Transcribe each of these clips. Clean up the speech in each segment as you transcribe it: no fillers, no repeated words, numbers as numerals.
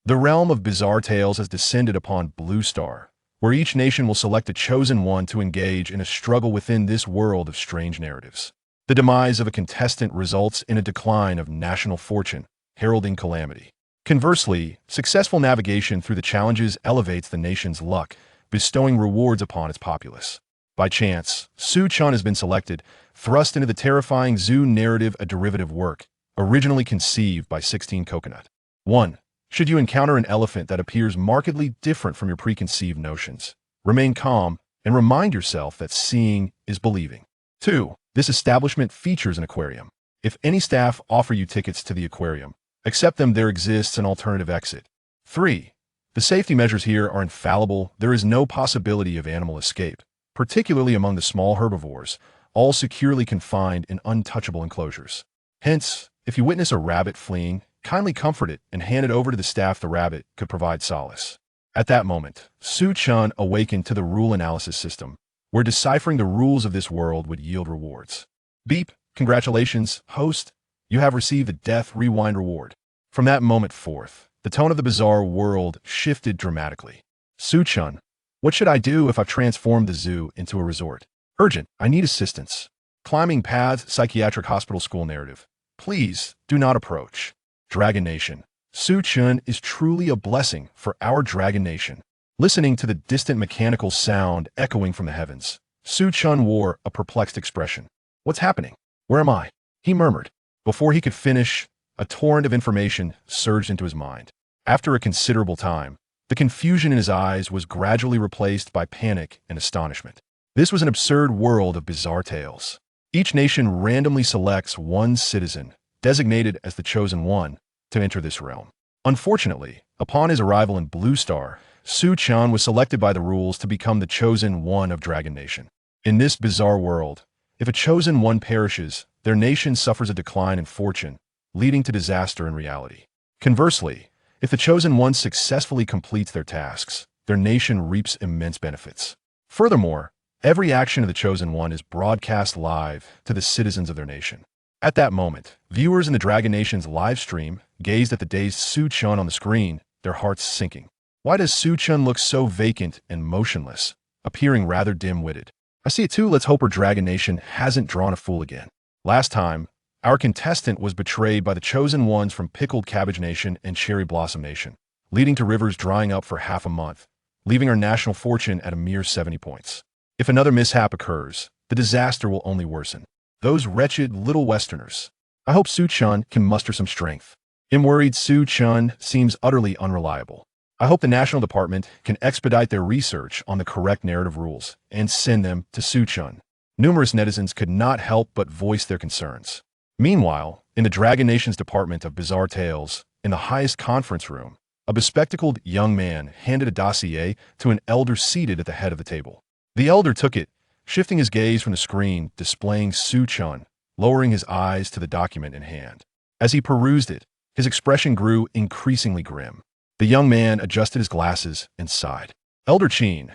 The realm of bizarre tales has descended upon Blue Star, where each nation will select a chosen one to engage in a struggle within this world of strange narratives. The demise of a contestant results in a decline of national fortune, heralding calamity. Conversely, successful navigation through the challenges elevates the nation's luck, bestowing rewards upon its populace. By chance, Chen has been selected, thrust into the terrifying zoo narrative, a derivative work, originally conceived by 16 Coconut. 1. Should you encounter an elephant that appears markedly different from your preconceived notions, remain calm and remind yourself that seeing is believing. 2. This establishment features an aquarium. If any staff offer you tickets to the aquarium, accept them. There exists an alternative exit. 3. The safety measures here are infallible. There is no possibility of animal escape, particularly among the small herbivores, all securely confined in untouchable enclosures. Hence, if you witness a rabbit fleeing, kindly comfort it and hand it over to the staff. The rabbit could provide solace. At that moment, Chen awakened to the rule analysis system, where deciphering the rules of this world would yield rewards. Beep, congratulations, host. You have received the Death Rewind reward. From that moment forth, the tone of the bizarre world shifted dramatically. Chen, what should I do if I've transformed the zoo into a resort? Urgent, I need assistance. Climbing paths, psychiatric hospital school narrative. Please, do not approach. Dragon Nation. Chen is truly a blessing for our Dragon Nation. Listening to the distant mechanical sound echoing from the heavens, Chen wore a perplexed expression. What's happening? Where am I? He murmured. Before he could finish, a torrent of information surged into his mind. After a considerable time, the confusion in his eyes was gradually replaced by panic and astonishment. This was an absurd world of bizarre tales. Each nation randomly selects one citizen, designated as the chosen one, to enter this realm. Unfortunately, upon his arrival in Blue Star, Chen was selected by the rules to become the chosen one of Dragon Nation. In this bizarre world, if a chosen one perishes, their nation suffers a decline in fortune, leading to disaster in reality. Conversely, if the chosen one successfully completes their tasks, their nation reaps immense benefits. Furthermore, every action of the chosen one is broadcast live to the citizens of their nation. At that moment, viewers in the Dragon Nation's live stream gazed at the dazed Chen on the screen, their hearts sinking. Why does Chen look so vacant and motionless, appearing rather dim-witted? I see it too. Let's hope our Dragon Nation hasn't drawn a fool again. Last time, our contestant was betrayed by the chosen ones from Pickled Cabbage Nation and Cherry Blossom Nation, leading to rivers drying up for half a month, leaving our national fortune at a mere 70 points. If another mishap occurs, the disaster will only worsen. Those wretched little Westerners. I hope Chen can muster some strength. I'm worried Chen seems utterly unreliable. I hope the National Department can expedite their research on the correct narrative rules and send them to Chen. Numerous netizens could not help but voice their concerns. Meanwhile, in the Dragon Nation's Department of Bizarre Tales, in the highest conference room, a bespectacled young man handed a dossier to an elder seated at the head of the table. The elder took it, shifting his gaze from the screen displaying Chen, lowering his eyes to the document in hand. As he perused it, his expression grew increasingly grim. The young man adjusted his glasses and sighed. Elder Chen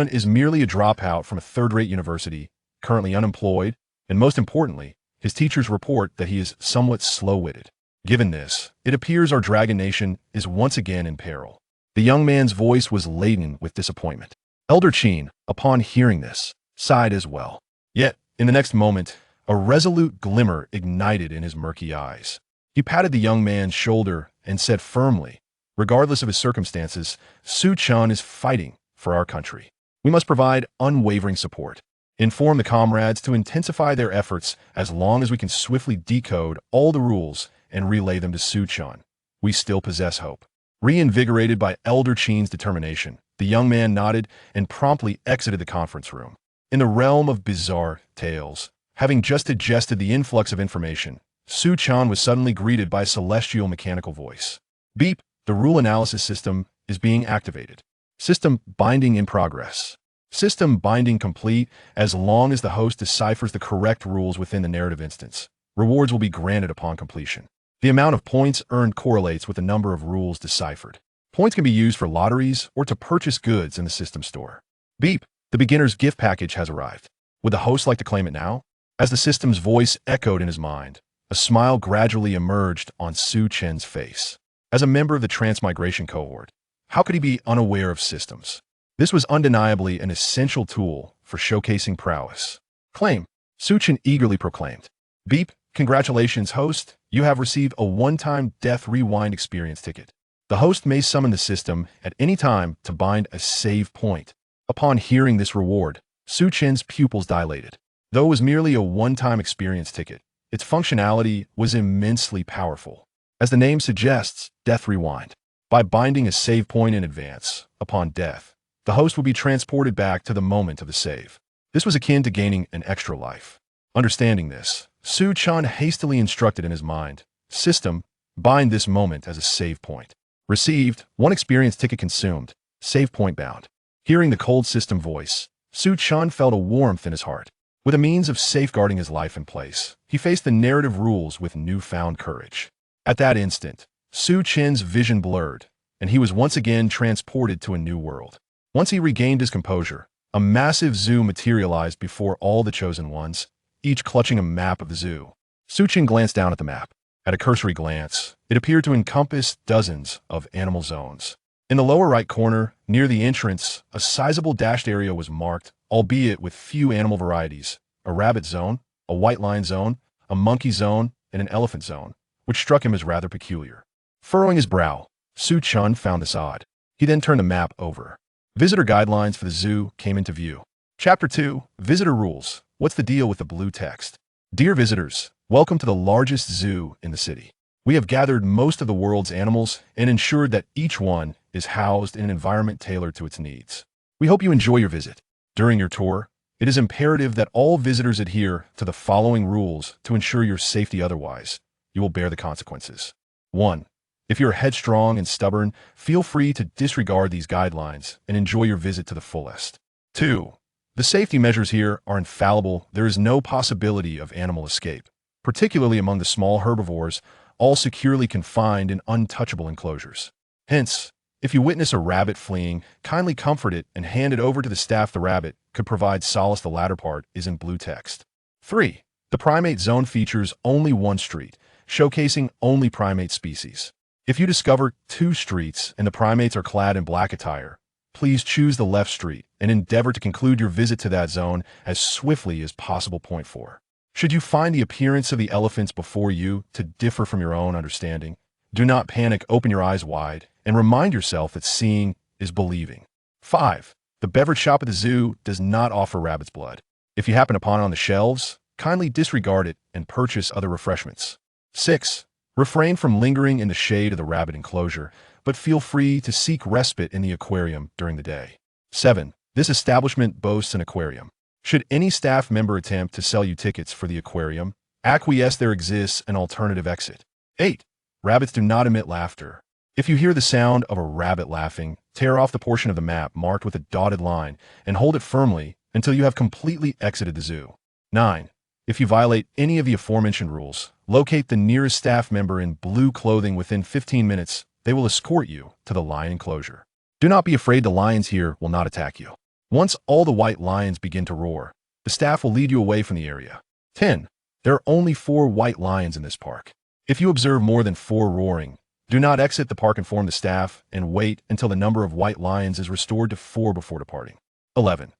is merely a dropout from a third-rate university, currently unemployed, and most importantly, his teachers report that he is somewhat slow-witted. Given this, it appears our Dragon Nation is once again in peril. The young man's voice was laden with disappointment. Elder Chen, upon hearing this, sighed as well. Yet, in the next moment, a resolute glimmer ignited in his murky eyes. He patted the young man's shoulder and said firmly, regardless of his circumstances, Chen is fighting for our country. We must provide unwavering support. Inform the comrades to intensify their efforts as long as we can swiftly decode all the rules and relay them to Chen. We still possess hope. Reinvigorated by Elder Chen's determination, the young man nodded and promptly exited the conference room. In the realm of bizarre tales, having just digested the influx of information, Chen was suddenly greeted by a celestial mechanical voice. Beep, the rule analysis system is being activated. System binding in progress. System binding complete. As long as the host deciphers the correct rules within the narrative instance, rewards will be granted upon completion. The amount of points earned correlates with the number of rules deciphered. Points can be used for lotteries or to purchase goods in the system store. Beep, the beginner's gift package has arrived. Would the host like to claim it now? As the system's voice echoed in his mind, a smile gradually emerged on Chen's face. As a member of the transmigration cohort, how could he be unaware of systems? This was undeniably an essential tool for showcasing prowess. Claim, Chen eagerly proclaimed. Beep, congratulations, host. You have received a one-time death rewind experience ticket. The host may summon the system at any time to bind a save point. Upon hearing this reward, Chen's pupils dilated. Though it was merely a one-time experience ticket, its functionality was immensely powerful. As the name suggests, death rewind. By binding a save point in advance, upon death, the host will be transported back to the moment of the save. This was akin to gaining an extra life. Understanding this, Chen hastily instructed in his mind, System, bind this moment as a save point. Received, one experience ticket consumed, save point bound. Hearing the cold system voice, Chen felt a warmth in his heart. With a means of safeguarding his life in place, he faced the narrative rules with newfound courage. At that instant, Chen's vision blurred, and he was once again transported to a new world. Once he regained his composure, a massive zoo materialized before all the chosen ones, each clutching a map of the zoo. Chen glanced down at the map. At a cursory glance, it appeared to encompass dozens of animal zones. In the lower right corner, near the entrance, a sizable dashed area was marked, albeit with few animal varieties: a rabbit zone, a white lion zone, a monkey zone, and an elephant zone, which struck him as rather peculiar. Furrowing his brow, Chen found this odd. He then turned the map over. Visitor guidelines for the zoo came into view. Chapter 2, Visitor Rules. What's the deal with the blue text? Dear visitors, welcome to the largest zoo in the city. We have gathered most of the world's animals and ensured that each one is housed in an environment tailored to its needs. We hope you enjoy your visit. During your tour, it is imperative that all visitors adhere to the following rules to ensure your safety. Otherwise, you will bear the consequences. 1. If you're headstrong and stubborn, feel free to disregard these guidelines and enjoy your visit to the fullest. 2. The safety measures here are infallible. There is no possibility of animal escape, particularly among the small herbivores, all securely confined in untouchable enclosures. Hence, if you witness a rabbit fleeing, kindly comfort it and hand it over to the staff. The rabbit could provide solace. The latter part is in blue text. 3. The primate zone features only one street, showcasing only primate species. If you discover 2 streets and the primates are clad in black attire, please choose the left street and endeavor to conclude your visit to that zone as swiftly as possible. Point 4. Should you find the appearance of the elephants before you to differ from your own understanding, do not panic. Open your eyes wide and remind yourself that seeing is believing. 5. The beverage shop at the zoo does not offer rabbit's blood. If you happen upon it on the shelves, kindly disregard it and purchase other refreshments. 6. Refrain from lingering in the shade of the rabbit enclosure, but feel free to seek respite in the aquarium during the day. 7. This establishment boasts an aquarium. Should any staff member attempt to sell you tickets for the aquarium, acquiesce. There exists an alternative exit. 8. Rabbits do not emit laughter. If you hear the sound of a rabbit laughing, tear off the portion of the map marked with a dotted line and hold it firmly until you have completely exited the zoo. 9. If you violate any of the aforementioned rules, locate the nearest staff member in blue clothing within 15 minutes. They will escort you to the lion enclosure. Do not be afraid. The lions here will not attack you. Once all the white lions begin to roar, the staff will lead you away from the area. 10. There are only 4 white lions in this park. If you observe more than 4 roaring, do not exit the park. Inform the staff and wait until the number of white lions is restored to 4 before departing. 11.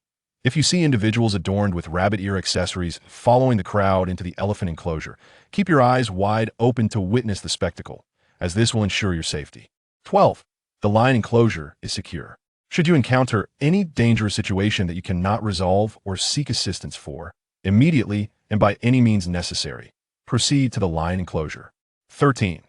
If you see individuals adorned with rabbit ear accessories following the crowd into the elephant enclosure, keep your eyes wide open to witness the spectacle, as this will ensure your safety. 12. The lion enclosure is secure. Should you encounter any dangerous situation that you cannot resolve or seek assistance for, immediately and by any means necessary, proceed to the lion enclosure. 13.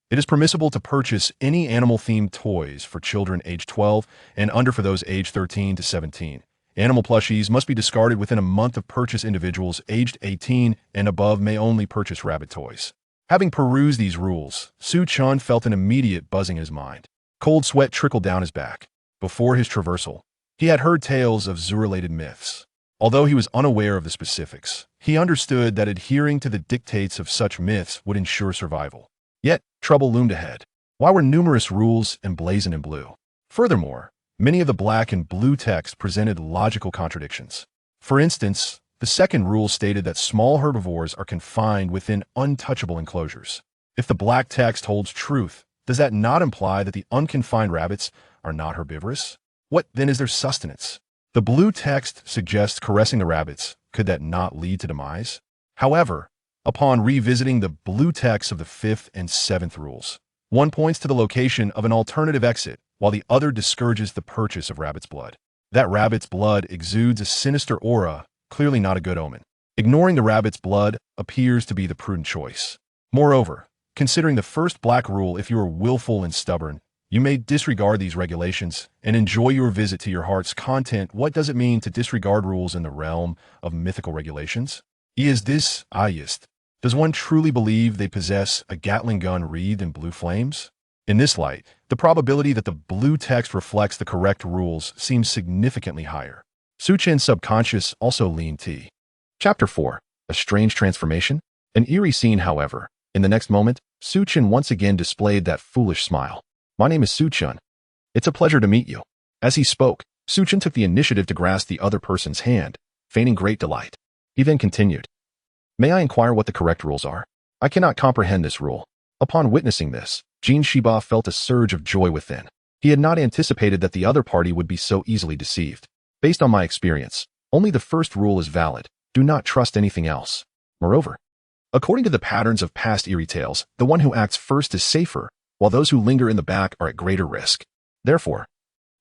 It is permissible to purchase any animal-themed toys for children age 12 and under for those age 13 to 17. Animal plushies must be discarded within a month of purchase. Individuals aged 18 and above may only purchase rabbit toys. Having perused these rules, Chen felt an immediate buzzing in his mind. Cold sweat trickled down his back. Before his traversal, he had heard tales of zoo-related myths. Although he was unaware of the specifics, he understood that adhering to the dictates of such myths would ensure survival. Yet, trouble loomed ahead. Why were numerous rules emblazoned in blue? Furthermore, many of the black and blue text presented logical contradictions. For instance, the second rule stated that small herbivores are confined within untouchable enclosures. If the black text holds truth, Does that not imply that the unconfined rabbits are not herbivorous? What then is their sustenance? The blue text suggests caressing the rabbits. Could that not lead to demise? However, upon revisiting the blue text of the 5th and 7th rules, one points to the location of an alternative exit, while the other discourages the purchase of rabbit's blood. That rabbit's blood exudes a sinister aura, clearly not a good omen. Ignoring the rabbit's blood appears to be the prudent choice. Moreover, considering the first black rule, if you are willful and stubborn, you may disregard these regulations and enjoy your visit to your heart's content. What does it mean to disregard rules in the realm of mythical regulations? Is this atheist? Does one truly believe they possess a Gatling gun wreathed in blue flames? In this light, the probability that the blue text reflects the correct rules seems significantly higher. Chen's subconscious also leaned T. Chapter 4. A strange transformation? An eerie scene, however. In the next moment, Chen once again displayed that foolish smile. My name is Chen. It's a pleasure to meet you. As he spoke, Chen took the initiative to grasp the other person's hand, feigning great delight. He then continued. May I inquire what the correct rules are? I cannot comprehend this rule. Upon witnessing this, Jin Shiba felt a surge of joy within. He had not anticipated that the other party would be so easily deceived. Based on my experience, only the first rule is valid. Do not trust anything else. Moreover, according to the patterns of past eerie tales, the one who acts first is safer, while those who linger in the back are at greater risk. Therefore,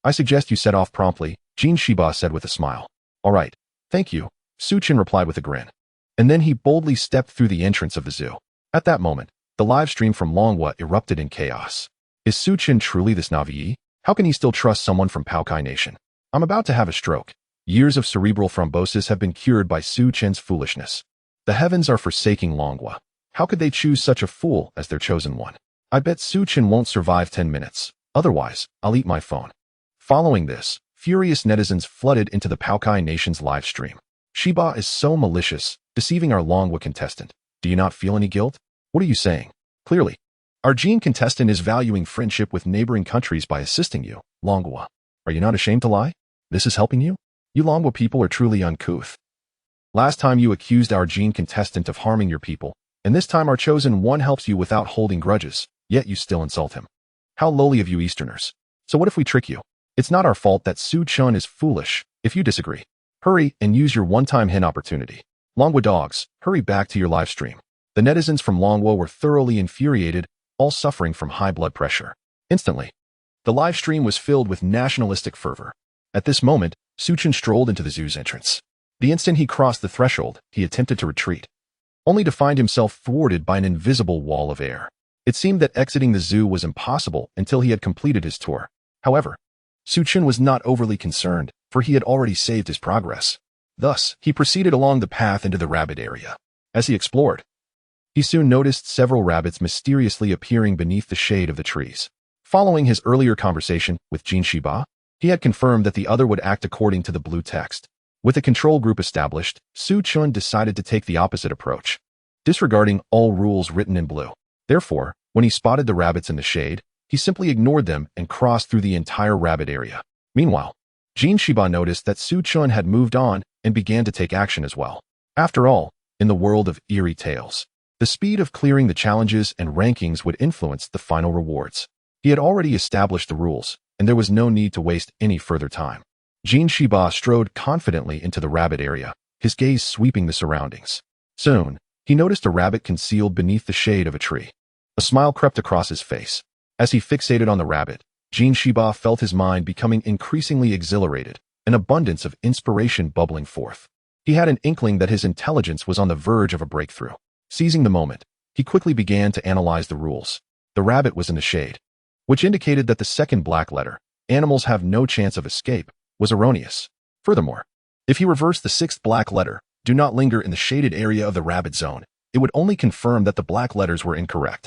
I suggest you set off promptly, Jin Shiba said with a smile. All right, thank you, Chen replied with a grin. And then he boldly stepped through the entrance of the zoo. At that moment, the live stream from Longwa erupted in chaos. Is Chen truly this Navi? How can he still trust someone from Paukai Nation? I'm about to have a stroke. Years of cerebral thrombosis have been cured by Chen's foolishness. The heavens are forsaking Longwa. How could they choose such a fool as their chosen one? I bet Chen won't survive 10 minutes. Otherwise, I'll eat my phone. Following this, furious netizens flooded into the Paukai Nation's live stream. Shiba is so malicious, deceiving our Longwa contestant. Do you not feel any guilt? What are you saying? Clearly, our Gene contestant is valuing friendship with neighboring countries by assisting you, Longwa. Are you not ashamed to lie? This is helping you? You Longwa people are truly uncouth. Last time you accused our Gene contestant of harming your people, and this time our chosen one helps you without holding grudges, yet you still insult him. How lowly of you Easterners. So what if we trick you? It's not our fault that Chen is foolish. If you disagree, hurry and use your one-time hint opportunity. Longwa dogs, hurry back to your live stream. The netizens from Longwa were thoroughly infuriated, all suffering from high blood pressure. Instantly, the live stream was filled with nationalistic fervor. At this moment, Chen strolled into the zoo's entrance. The instant he crossed the threshold, he attempted to retreat, only to find himself thwarted by an invisible wall of air. It seemed that exiting the zoo was impossible until he had completed his tour. However, Chen was not overly concerned, for he had already saved his progress. Thus, he proceeded along the path into the rabbit area. As he explored, he soon noticed several rabbits mysteriously appearing beneath the shade of the trees. Following his earlier conversation with Jin Shiba, he had confirmed that the other would act according to the blue text. With a control group established, Chen decided to take the opposite approach, disregarding all rules written in blue. Therefore, when he spotted the rabbits in the shade, he simply ignored them and crossed through the entire rabbit area. Meanwhile, Jin Shiba noticed that Chen had moved on and began to take action as well. After all, in the world of eerie tales, the speed of clearing the challenges and rankings would influence the final rewards. He had already established the rules, and there was no need to waste any further time. Jin Shiba strode confidently into the rabbit area, his gaze sweeping the surroundings. Soon, he noticed a rabbit concealed beneath the shade of a tree. A smile crept across his face. As he fixated on the rabbit, Jin Shiba felt his mind becoming increasingly exhilarated, an abundance of inspiration bubbling forth. He had an inkling that his intelligence was on the verge of a breakthrough. Seizing the moment, he quickly began to analyze the rules. The rabbit was in the shade, which indicated that the second black letter, animals have no chance of escape, was erroneous. Furthermore, if he reversed the sixth black letter, do not linger in the shaded area of the rabbit zone, it would only confirm that the black letters were incorrect,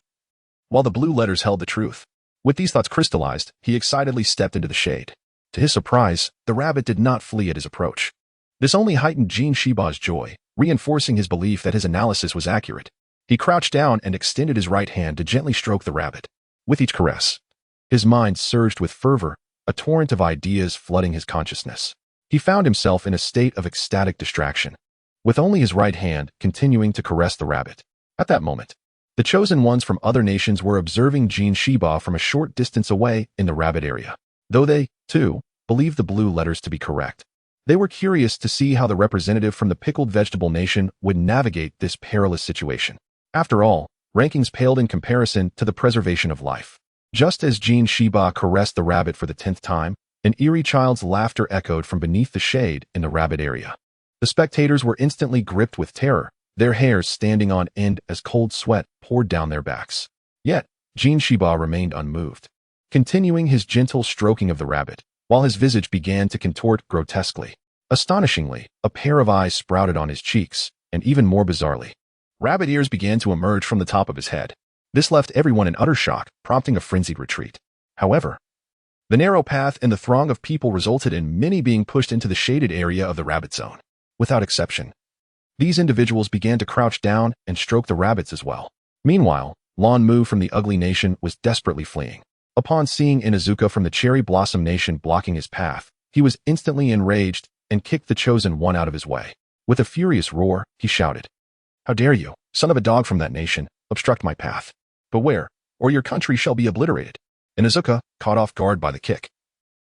while the blue letters held the truth. With these thoughts crystallized, he excitedly stepped into the shade. To his surprise, the rabbit did not flee at his approach. This only heightened Jin Shiba's joy, reinforcing his belief that his analysis was accurate. He crouched down and extended his right hand to gently stroke the rabbit. With each caress, his mind surged with fervor, a torrent of ideas flooding his consciousness. He found himself in a state of ecstatic distraction, with only his right hand continuing to caress the rabbit. At that moment, The chosen ones from other nations were observing Jin Shiba from a short distance away in the rabbit area. Though they, too, believed the blue letters to be correct, they were curious to see how the representative from the pickled vegetable nation would navigate this perilous situation. After all, rankings paled in comparison to the preservation of life. Just as Jin Shiba caressed the rabbit for the 10th time, an eerie child's laughter echoed from beneath the shade in the rabbit area. The spectators were instantly gripped with terror, their hairs standing on end as cold sweat poured down their backs. Yet, Jin Shiba remained unmoved, continuing his gentle stroking of the rabbit, while his visage began to contort grotesquely. Astonishingly, a pair of eyes sprouted on his cheeks, and even more bizarrely, rabbit ears began to emerge from the top of his head. This left everyone in utter shock, prompting a frenzied retreat. However, the narrow path and the throng of people resulted in many being pushed into the shaded area of the rabbit zone. Without exception, these individuals began to crouch down and stroke the rabbits as well. Meanwhile, Lan Mu from the ugly nation was desperately fleeing. Upon seeing Inuzuka from the cherry blossom nation blocking his path, he was instantly enraged and kicked the chosen one out of his way. With a furious roar, he shouted, "How dare you, son of a dog from that nation, obstruct my path? Beware, or your country shall be obliterated." Inuzuka, caught off guard by the kick,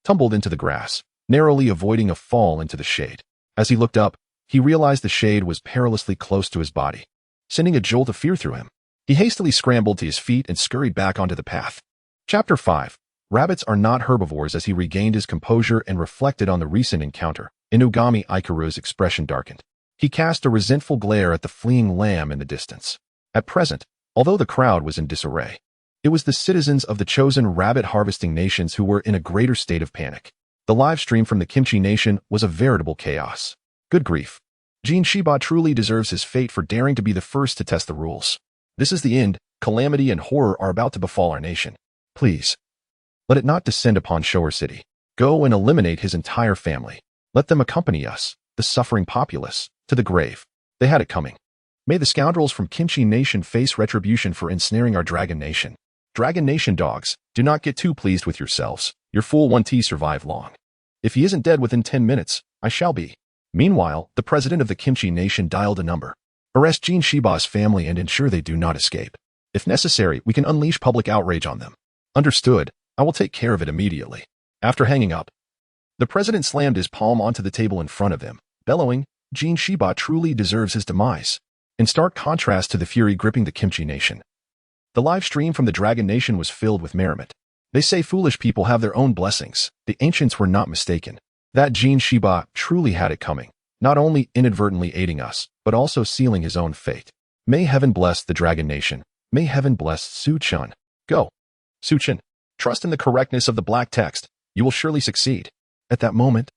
tumbled into the grass, narrowly avoiding a fall into the shade. As he looked up, he realized the shade was perilously close to his body, sending a jolt of fear through him. He hastily scrambled to his feet and scurried back onto the path. Chapter 5. Rabbits are not herbivores. As he regained his composure and reflected on the recent encounter, Inugami Ikaru's expression darkened. He cast a resentful glare at the fleeing lamb in the distance. At present, although the crowd was in disarray, it was the citizens of the chosen rabbit-harvesting nations who were in a greater state of panic. The live stream from the Kimchi Nation was a veritable chaos. Good grief. Jin Shiba truly deserves his fate for daring to be the first to test the rules. This is the end. Calamity and horror are about to befall our nation. Please, let it not descend upon Shower City. Go and eliminate his entire family. Let them accompany us, the suffering populace, to the grave. They had it coming. May the scoundrels from Kimchi Nation face retribution for ensnaring our Dragon Nation. Dragon Nation dogs, do not get too pleased with yourselves. Your fool won't survive long. If he isn't dead within 10 minutes, I shall be. Meanwhile, the president of the Kimchi Nation dialed a number. Arrest Jin Shiba's family and ensure they do not escape. If necessary, we can unleash public outrage on them. Understood. I will take care of it immediately. After hanging up, the president slammed his palm onto the table in front of him, bellowing, Jin Shiba truly deserves his demise. In stark contrast to the fury gripping the Kimchi Nation, the live stream from the Dragon Nation was filled with merriment. They say foolish people have their own blessings. The ancients were not mistaken. That Jin Shiba truly had it coming, not only inadvertently aiding us, but also sealing his own fate. May heaven bless the Dragon Nation. May heaven bless Su Chen. Go. Su Chen, trust in the correctness of the black text. You will surely succeed. At that moment,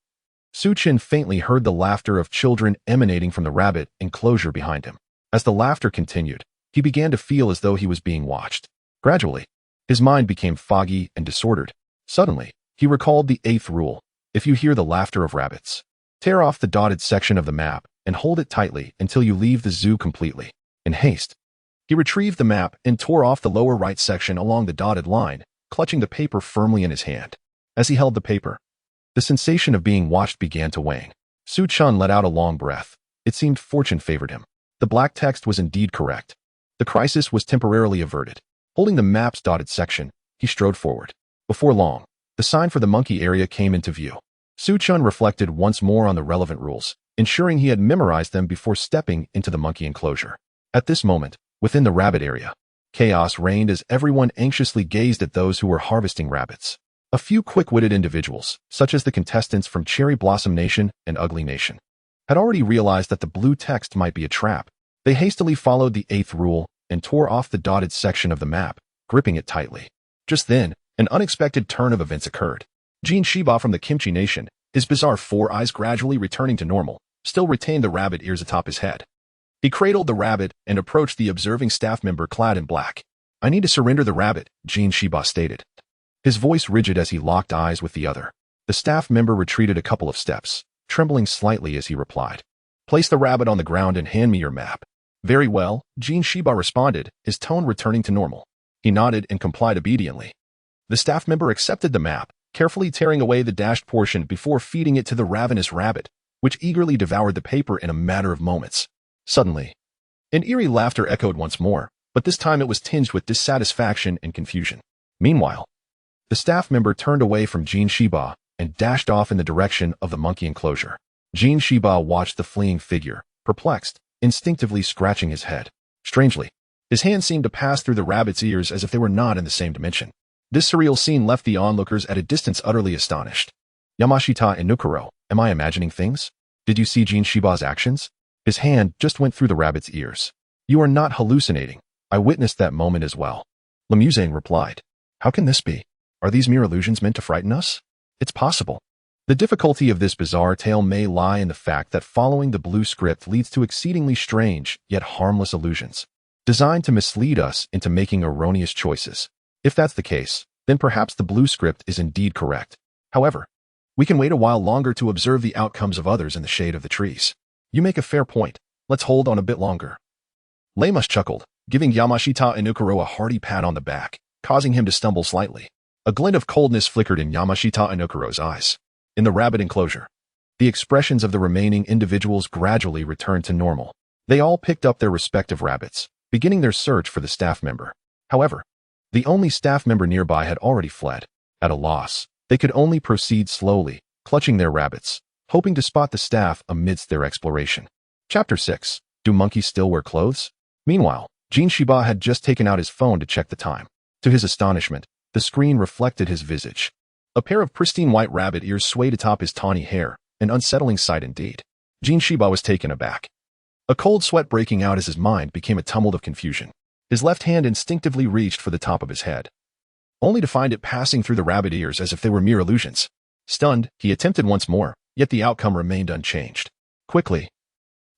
Su Chen faintly heard the laughter of children emanating from the rabbit enclosure behind him. As the laughter continued, he began to feel as though he was being watched. Gradually, his mind became foggy and disordered. Suddenly, he recalled the 8th rule. If you hear the laughter of rabbits, tear off the dotted section of the map and hold it tightly until you leave the zoo completely. In haste, he retrieved the map and tore off the lower right section along the dotted line, clutching the paper firmly in his hand. As he held the paper, the sensation of being watched began to wane. Su Chen let out a long breath. It seemed fortune favored him. The black text was indeed correct. The crisis was temporarily averted. Holding the map's dotted section, he strode forward. Before long, the sign for the monkey area came into view. Su Chen reflected once more on the relevant rules, ensuring he had memorized them before stepping into the monkey enclosure. At this moment, within the rabbit area, chaos reigned as everyone anxiously gazed at those who were harvesting rabbits. A few quick-witted individuals, such as the contestants from Cherry Blossom Nation and Ugly Nation, had already realized that the blue text might be a trap. They hastily followed the 8th rule and tore off the dotted section of the map, gripping it tightly. Just then, an unexpected turn of events occurred. Jin Shiba from the Kimchi Nation, his bizarre 4 eyes gradually returning to normal, still retained the rabbit ears atop his head. He cradled the rabbit and approached the observing staff member clad in black. "I need to surrender the rabbit," Jin Shiba stated, his voice rigid as he locked eyes with the other. The staff member retreated a couple of steps, trembling slightly as he replied, "Place the rabbit on the ground and hand me your map." "Very well," Jin Shiba responded, his tone returning to normal. He nodded and complied obediently. The staff member accepted the map, carefully tearing away the dashed portion before feeding it to the ravenous rabbit, which eagerly devoured the paper in a matter of moments. Suddenly, an eerie laughter echoed once more, but this time it was tinged with dissatisfaction and confusion. Meanwhile, the staff member turned away from Jin Shiba and dashed off in the direction of the monkey enclosure. Jin Shiba watched the fleeing figure, perplexed, instinctively scratching his head. Strangely, his hand seemed to pass through the rabbit's ears as if they were not in the same dimension. This surreal scene left the onlookers at a distance utterly astonished. Yamashita and Nukuro, am I imagining things? Did you see Jin Shiba's actions? His hand just went through the rabbit's ears. You are not hallucinating. I witnessed that moment as well. Lemuzang replied. How can this be? Are these mere illusions meant to frighten us? It's possible. The difficulty of this bizarre tale may lie in the fact that following the blue script leads to exceedingly strange, yet harmless illusions, designed to mislead us into making erroneous choices. If that's the case, then perhaps the blue script is indeed correct. However, we can wait a while longer to observe the outcomes of others in the shade of the trees. You make a fair point. Let's hold on a bit longer. Lemus chuckled, giving Yamashita and Nukuro a hearty pat on the back, causing him to stumble slightly. A glint of coldness flickered in Yamashita and Nukuro's eyes. In the rabbit enclosure, the expressions of the remaining individuals gradually returned to normal. They all picked up their respective rabbits, beginning their search for the staff member. However, the only staff member nearby had already fled. At a loss, they could only proceed slowly, clutching their rabbits, hoping to spot the staff amidst their exploration. Chapter 6. Do monkeys still wear clothes? Meanwhile, Jin Shiba had just taken out his phone to check the time. To his astonishment, the screen reflected his visage. A pair of pristine white rabbit ears swayed atop his tawny hair, an unsettling sight indeed. Jin Shiba was taken aback. A cold sweat breaking out as his mind became a tumult of confusion. His left hand instinctively reached for the top of his head, only to find it passing through the rabbit ears as if they were mere illusions. Stunned, he attempted once more, yet the outcome remained unchanged. Quickly,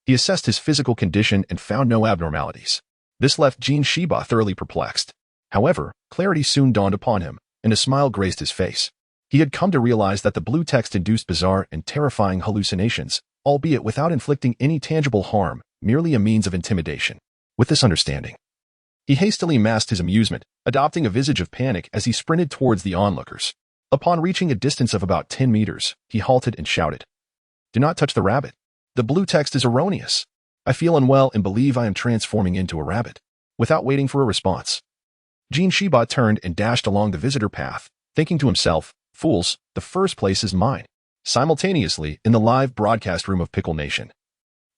he assessed his physical condition and found no abnormalities. This left Jin Shiba thoroughly perplexed. However, clarity soon dawned upon him, and a smile graced his face. He had come to realize that the blue text induced bizarre and terrifying hallucinations, albeit without inflicting any tangible harm, merely a means of intimidation. With this understanding, he hastily masked his amusement, adopting a visage of panic as he sprinted towards the onlookers. Upon reaching a distance of about 10 meters, he halted and shouted, "Do not touch the rabbit. The blue text is erroneous. I feel unwell and believe I am transforming into a rabbit." Without waiting for a response, Jin Shiba turned and dashed along the visitor path, thinking to himself, "Fools, the first place is mine." Simultaneously, in the live broadcast room of Pickle Nation,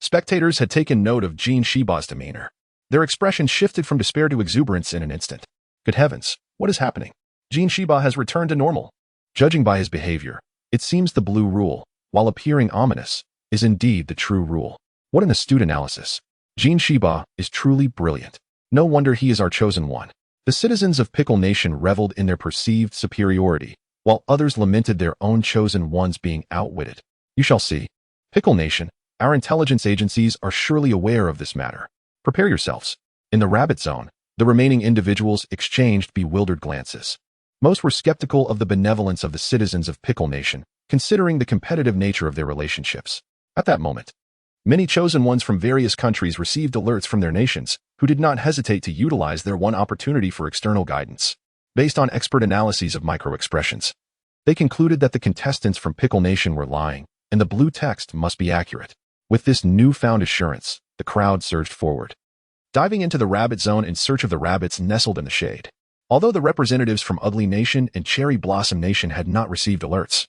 spectators had taken note of Jin Shiba's demeanor. Their expression shifted from despair to exuberance in an instant. Good heavens, what is happening? Jin Shiba has returned to normal. Judging by his behavior, it seems the blue rule, while appearing ominous, is indeed the true rule. What an astute analysis. Jin Shiba is truly brilliant. No wonder he is our chosen one. The citizens of Pickle Nation reveled in their perceived superiority, while others lamented their own chosen ones being outwitted. You shall see. Pickle Nation, our intelligence agencies are surely aware of this matter. Prepare yourselves. In the rabbit zone, the remaining individuals exchanged bewildered glances. Most were skeptical of the benevolence of the citizens of Pickle Nation, considering the competitive nature of their relationships. At that moment, many chosen ones from various countries received alerts from their nations, who did not hesitate to utilize their one opportunity for external guidance. Based on expert analyses of microexpressions, they concluded that the contestants from Pickle Nation were lying, and the blue text must be accurate. With this newfound assurance, the crowd surged forward, diving into the rabbit zone in search of the rabbits nestled in the shade. Although the representatives from Ugly Nation and Cherry Blossom Nation had not received alerts,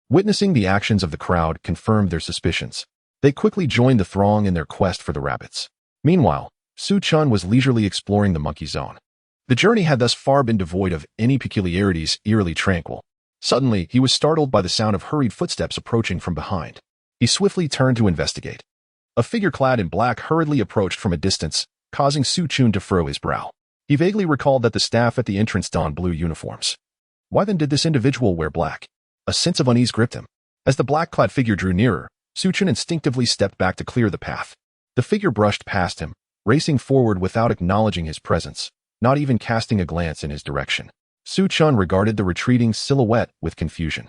witnessing the actions of the crowd confirmed their suspicions. They quickly joined the throng in their quest for the rabbits. Meanwhile, Chen was leisurely exploring the monkey zone. The journey had thus far been devoid of any peculiarities, eerily tranquil. Suddenly, he was startled by the sound of hurried footsteps approaching from behind. He swiftly turned to investigate. A figure clad in black hurriedly approached from a distance, causing Chen to furrow his brow. He vaguely recalled that the staff at the entrance donned blue uniforms. Why then did this individual wear black? A sense of unease gripped him. As the black-clad figure drew nearer, Chen instinctively stepped back to clear the path. The figure brushed past him, racing forward without acknowledging his presence, not even casting a glance in his direction. Chen regarded the retreating silhouette with confusion.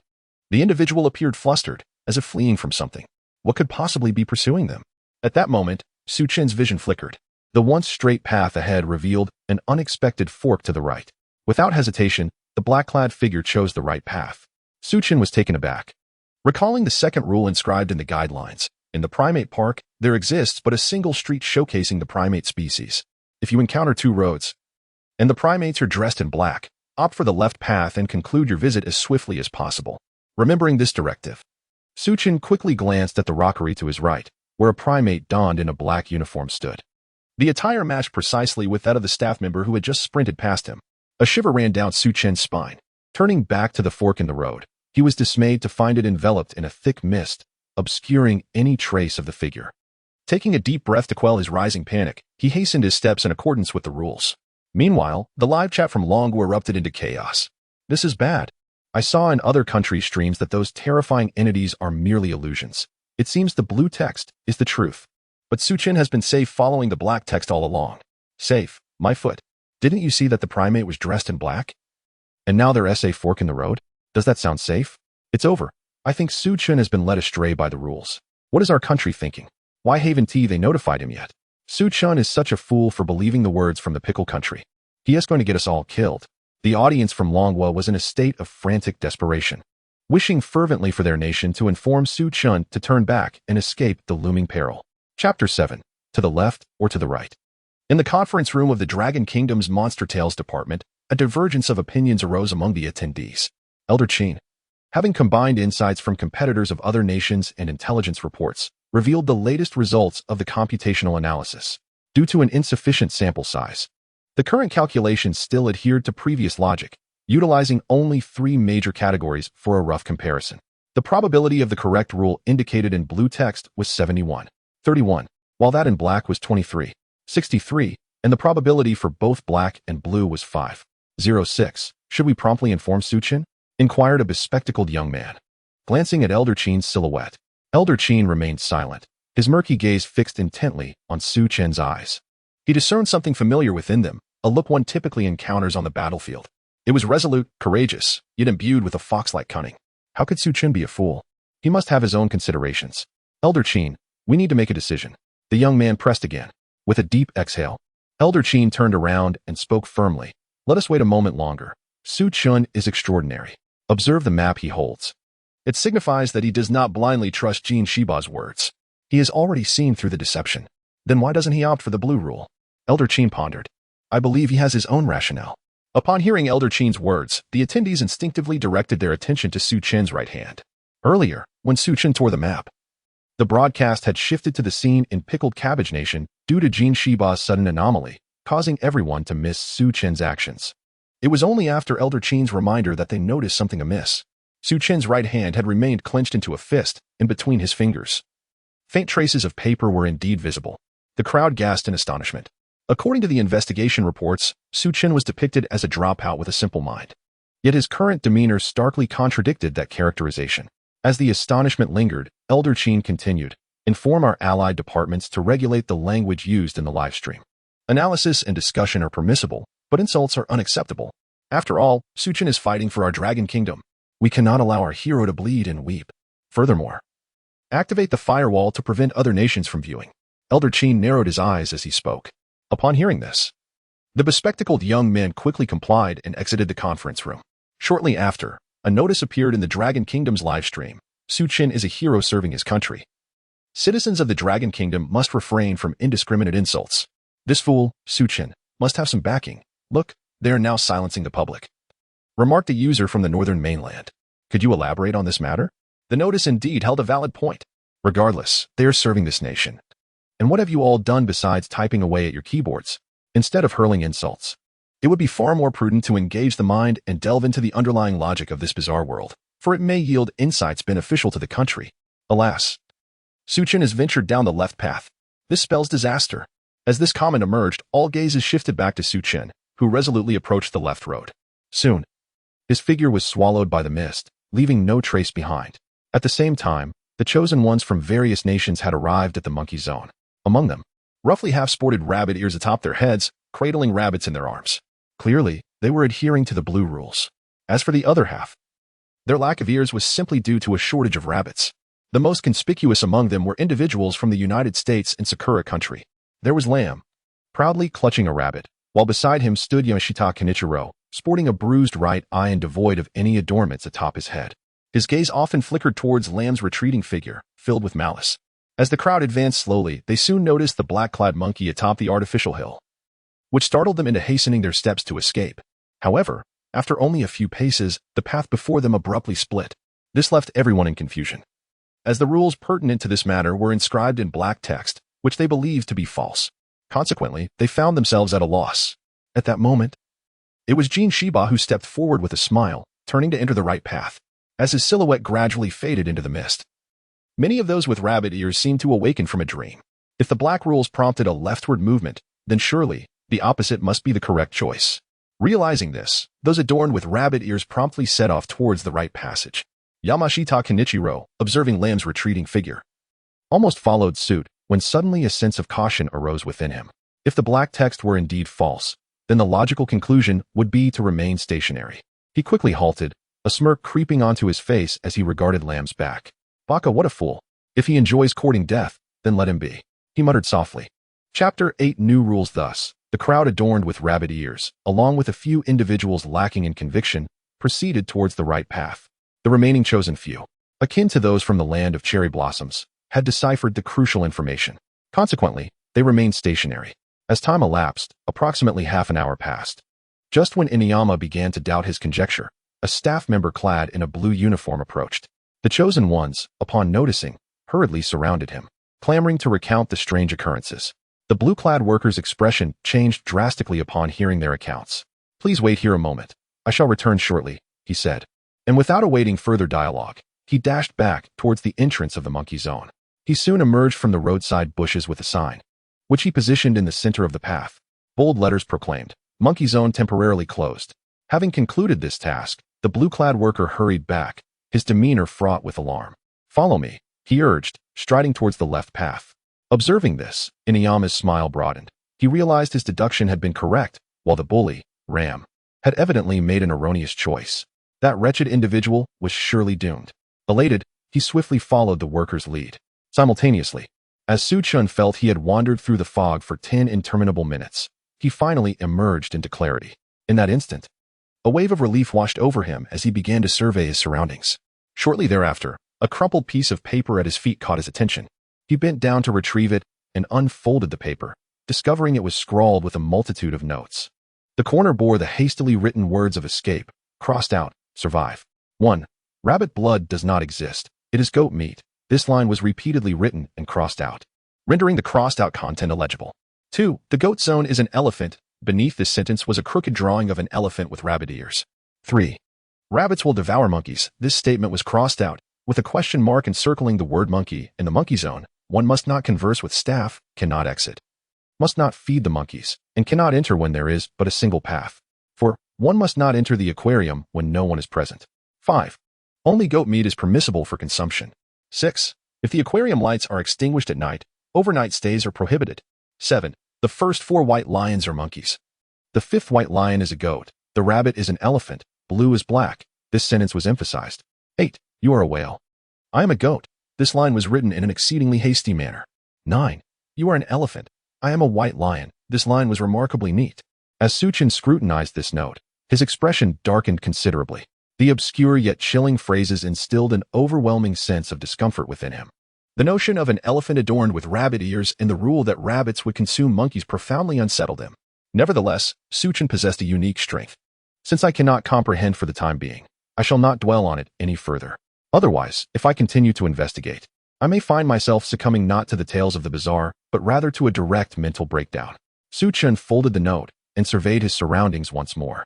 The individual appeared flustered, as if fleeing from something. What could possibly be pursuing them? At that moment, Chen's vision flickered. The once straight path ahead revealed an unexpected fork to the right. Without hesitation, the black-clad figure chose the right path. Chen was taken aback. Recalling the second rule inscribed in the guidelines, in the primate park, there exists but a single street showcasing the primate species. If you encounter two roads, and the primates are dressed in black, opt for the left path and conclude your visit as swiftly as possible. Remembering this directive, Chen quickly glanced at the rockery to his right, where a primate donned in a black uniform stood. The attire matched precisely with that of the staff member who had just sprinted past him. A shiver ran down Chen's spine. Turning back to the fork in the road, he was dismayed to find it enveloped in a thick mist, obscuring any trace of the figure. Taking a deep breath to quell his rising panic, he hastened his steps in accordance with the rules. Meanwhile, the live chat from Longu erupted into chaos. This is bad. I saw in other country streams that those terrifying entities are merely illusions. It seems the blue text is the truth. But Chen has been safe following the black text all along. Safe, my foot. Didn't you see that the primate was dressed in black? And now there's a fork in the road? Does that sound safe? It's over. I think Chen has been led astray by the rules. What is our country thinking? Why haven't they notified him yet? Chen is such a fool for believing the words from the pickle country. He is going to get us all killed. The audience from Longwa was in a state of frantic desperation, wishing fervently for their nation to inform Chen to turn back and escape the looming peril. Chapter 7. To the left or to the right? In the conference room of the Dragon Kingdom's Monster Tales department, a divergence of opinions arose among the attendees. Elder Chen, having combined insights from competitors of other nations and intelligence reports, revealed the latest results of the computational analysis. Due to an insufficient sample size, the current calculations still adhered to previous logic, utilizing only 3 major categories for a rough comparison. The probability of the correct rule indicated in blue text was 71:31, while that in black was 23:63, and the probability for both black and blue was 5:06. Should we promptly inform Chen? Inquired a bespectacled young man. Glancing at Elder Chen's silhouette, Elder Chen remained silent, his murky gaze fixed intently on Chen's eyes. He discerned something familiar within them, a look one typically encounters on the battlefield. It was resolute, courageous, yet imbued with a fox-like cunning. How could Chen be a fool? He must have his own considerations. Elder Chen, we need to make a decision. The young man pressed again. With a deep exhale, Elder Chen turned around and spoke firmly. Let us wait a moment longer. Chen is extraordinary. Observe the map he holds. It signifies that he does not blindly trust Jin Shiba's words. He has already seen through the deception. Then why doesn't he opt for the blue rule? Elder Chen pondered. I believe he has his own rationale. Upon hearing Elder Chen's words, the attendees instinctively directed their attention to Chen's right hand. Earlier, when Chen tore the map, the broadcast had shifted to the scene in Pickled Cabbage Nation due to Jin Shiba's sudden anomaly, causing everyone to miss Chen's actions. It was only after Elder Chen's reminder that they noticed something amiss. Chen's right hand had remained clenched into a fist in between his fingers. Faint traces of paper were indeed visible. The crowd gasped in astonishment. According to the investigation reports, Chen was depicted as a dropout with a simple mind. Yet his current demeanor starkly contradicted that characterization. As the astonishment lingered, Elder Chen continued, inform our allied departments to regulate the language used in the live stream. Analysis and discussion are permissible, but insults are unacceptable. After all, Chen is fighting for our Dragon Kingdom. We cannot allow our hero to bleed and weep. Furthermore, activate the firewall to prevent other nations from viewing. Elder Chen narrowed his eyes as he spoke. Upon hearing this, the bespectacled young man quickly complied and exited the conference room. Shortly after, a notice appeared in the Dragon Kingdom's live stream. Chen is a hero serving his country. Citizens of the Dragon Kingdom must refrain from indiscriminate insults. This fool, Chen, must have some backing. Look, they are now silencing the public. Remarked a user from the northern mainland. Could you elaborate on this matter? The notice indeed held a valid point. Regardless, they are serving this nation. And what have you all done besides typing away at your keyboards? Instead of hurling insults, it would be far more prudent to engage the mind and delve into the underlying logic of this bizarre world, for it may yield insights beneficial to the country. Alas, Chen has ventured down the left path. This spells disaster. As this comment emerged, all gazes shifted back to Chen, who resolutely approached the left road. Soon, his figure was swallowed by the mist, leaving no trace behind. At the same time, the chosen ones from various nations had arrived at the monkey zone. Among them, roughly half sported rabbit ears atop their heads, cradling rabbits in their arms. Clearly, they were adhering to the blue rules. As for the other half, their lack of ears was simply due to a shortage of rabbits. The most conspicuous among them were individuals from the United States and Sakura country. There was Lamb, proudly clutching a rabbit, while beside him stood Yamashita Kenichiro, sporting a bruised right eye and devoid of any adornments atop his head. His gaze often flickered towards Lamb's retreating figure, filled with malice. As the crowd advanced slowly, they soon noticed the black-clad monkey atop the artificial hill. which startled them into hastening their steps to escape. However, after only a few paces, the path before them abruptly split. This left everyone in confusion, as the rules pertinent to this matter were inscribed in black text, which they believed to be false. Consequently, they found themselves at a loss. At that moment, it was Jean Shiba who stepped forward with a smile, turning to enter the right path, as his silhouette gradually faded into the mist. Many of those with rabbit ears seemed to awaken from a dream. If the black rules prompted a leftward movement, then surely the opposite must be the correct choice. Realizing this, those adorned with rabbit ears promptly set off towards the right passage. Yamashita Kenichiro, observing Lamb's retreating figure, almost followed suit when suddenly a sense of caution arose within him. If the black text were indeed false, then the logical conclusion would be to remain stationary. He quickly halted, a smirk creeping onto his face as he regarded Lamb's back. Baka, what a fool. If he enjoys courting death, then let him be, he muttered softly. Chapter 8 New Rules. Thus, the crowd adorned with rabbit ears, along with a few individuals lacking in conviction, proceeded towards the right path. The remaining chosen few, akin to those from the land of cherry blossoms, had deciphered the crucial information. Consequently, they remained stationary. As time elapsed, approximately half an hour passed. Just when Inuyama began to doubt his conjecture, a staff member clad in a blue uniform approached. The chosen ones, upon noticing, hurriedly surrounded him, clamoring to recount the strange occurrences. The blue-clad worker's expression changed drastically upon hearing their accounts. Please wait here a moment. I shall return shortly, he said. And without awaiting further dialogue, he dashed back towards the entrance of the monkey zone. He soon emerged from the roadside bushes with a sign, which he positioned in the center of the path. Bold letters proclaimed, "Monkey Zone temporarily closed." Having concluded this task, the blue-clad worker hurried back, his demeanor fraught with alarm. "Follow me," he urged, striding towards the left path. Observing this, Inuyama's smile broadened. He realized his deduction had been correct, while the bully, Ram, had evidently made an erroneous choice. That wretched individual was surely doomed. Elated, he swiftly followed the worker's lead. Simultaneously, as Su-chun felt he had wandered through the fog for 10 interminable minutes, he finally emerged into clarity. In that instant, a wave of relief washed over him as he began to survey his surroundings. Shortly thereafter, a crumpled piece of paper at his feet caught his attention. He bent down to retrieve it and unfolded the paper, discovering it was scrawled with a multitude of notes. The corner bore the hastily written words of escape, crossed out, survive. 1. Rabbit blood does not exist. It is goat meat. This line was repeatedly written and crossed out, rendering the crossed-out content illegible. 2. The goat zone is an elephant. Beneath this sentence was a crooked drawing of an elephant with rabbit ears. 3. Rabbits will devour monkeys. This statement was crossed out, with a question mark encircling the word monkey. In the monkey zone, one must not converse with staff, cannot exit, must not feed the monkeys, and cannot enter when there is but a single path. 4. One must not enter the aquarium when no one is present. 5. Only goat meat is permissible for consumption. 6. If the aquarium lights are extinguished at night, overnight stays are prohibited. 7. The first 4 white lions are monkeys. The 5th white lion is a goat. The rabbit is an elephant. Blue is black. This sentence was emphasized. 8. You are a whale. I am a goat. This line was written in an exceedingly hasty manner. 9. You are an elephant. I am a white lion. This line was remarkably neat. As Su-chun scrutinized this note, his expression darkened considerably. The obscure yet chilling phrases instilled an overwhelming sense of discomfort within him. The notion of an elephant adorned with rabbit ears and the rule that rabbits would consume monkeys profoundly unsettled him. Nevertheless, Su-chun possessed a unique strength. Since I cannot comprehend for the time being, I shall not dwell on it any further. Otherwise, if I continue to investigate, I may find myself succumbing not to the tales of the bizarre, but rather to a direct mental breakdown. Su-chun folded the note and surveyed his surroundings once more.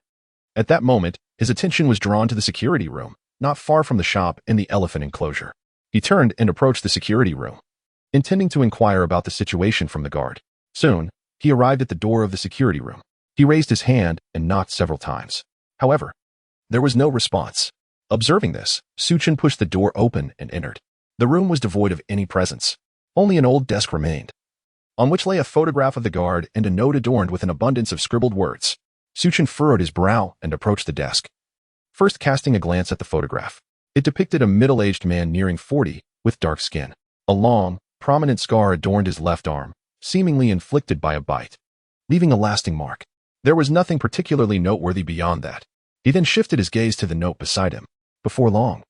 At that moment, his attention was drawn to the security room, not far from the shop and the elephant enclosure. He turned and approached the security room, intending to inquire about the situation from the guard. Soon, he arrived at the door of the security room. He raised his hand and knocked several times. However, there was no response. Observing this, Su-chun pushed the door open and entered. The room was devoid of any presence. Only an old desk remained, on which lay a photograph of the guard and a note adorned with an abundance of scribbled words. Su-chun furrowed his brow and approached the desk, first casting a glance at the photograph. It depicted a middle-aged man nearing 40, with dark skin. A long, prominent scar adorned his left arm, seemingly inflicted by a bite, leaving a lasting mark. There was nothing particularly noteworthy beyond that. He then shifted his gaze to the note beside him. Before long,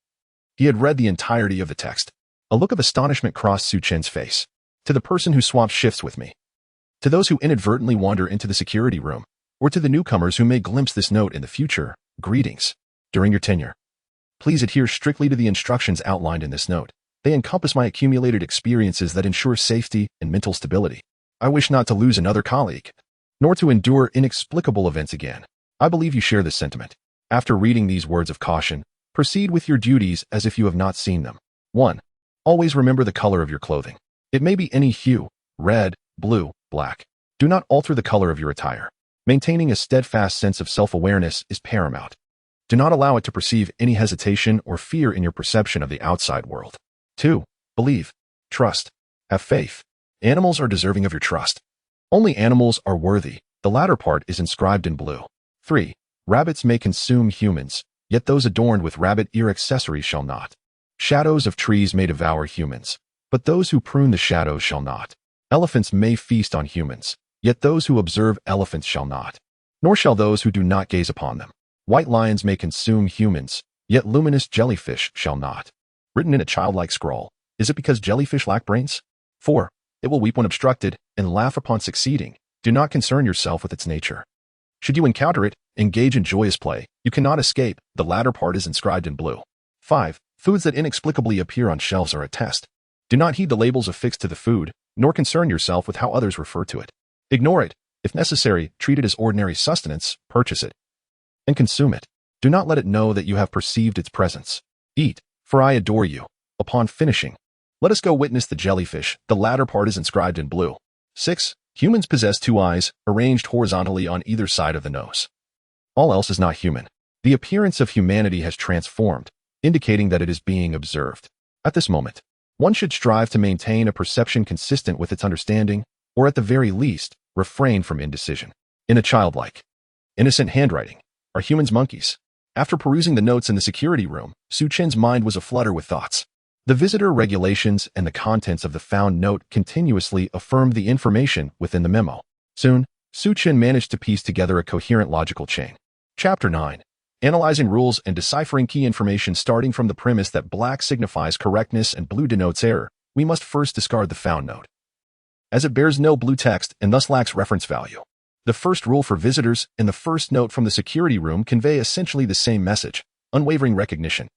he had read the entirety of the text. A look of astonishment crossed Su-chun's face. To the person who swapped shifts with me. To those who inadvertently wander into the security room, or to the newcomers who may glimpse this note in the future, greetings. During your tenure, please adhere strictly to the instructions outlined in this note. They encompass my accumulated experiences that ensure safety and mental stability. I wish not to lose another colleague, nor to endure inexplicable events again. I believe you share this sentiment. After reading these words of caution, proceed with your duties as if you have not seen them. 1. Always remember the color of your clothing. It may be any hue, red, blue, black. Do not alter the color of your attire. Maintaining a steadfast sense of self-awareness is paramount. Do not allow it to perceive any hesitation or fear in your perception of the outside world. 2. Believe, trust, have faith. Animals are deserving of your trust. Only animals are worthy. The latter part is inscribed in blue. 3. Rabbits may consume humans, yet those adorned with rabbit ear accessories shall not. Shadows of trees may devour humans, but those who prune the shadows shall not. Elephants may feast on humans, yet those who observe elephants shall not. Nor shall those who do not gaze upon them. White lions may consume humans, yet luminous jellyfish shall not. Written in a childlike scrawl. Is it because jellyfish lack brains? 4. It will weep when obstructed and laugh upon succeeding. Do not concern yourself with its nature. Should you encounter it, engage in joyous play. You cannot escape. The latter part is inscribed in blue. 5. Foods that inexplicably appear on shelves are a test. Do not heed the labels affixed to the food, nor concern yourself with how others refer to it. Ignore it. If necessary, treat it as ordinary sustenance, purchase it, and consume it. Do not let it know that you have perceived its presence. Eat, for I adore you. Upon finishing, let us go witness the jellyfish. The latter part is inscribed in blue. 6. Humans possess 2 eyes, arranged horizontally on either side of the nose. All else is not human. The appearance of humanity has transformed, indicating that it is being observed. At this moment, one should strive to maintain a perception consistent with its understanding, or at the very least, refrain from indecision. In a childlike, innocent handwriting, are humans monkeys? After perusing the notes in the security room, Chen's mind was aflutter with thoughts. The visitor regulations and the contents of the found note continuously affirmed the information within the memo. Soon, Chen managed to piece together a coherent logical chain. Chapter 9. Analyzing rules and deciphering key information. Starting from the premise that black signifies correctness and blue denotes error, we must first discard the found note, as it bears no blue text and thus lacks reference value. The first rule for visitors and the first note from the security room convey essentially the same message: unwavering recognition.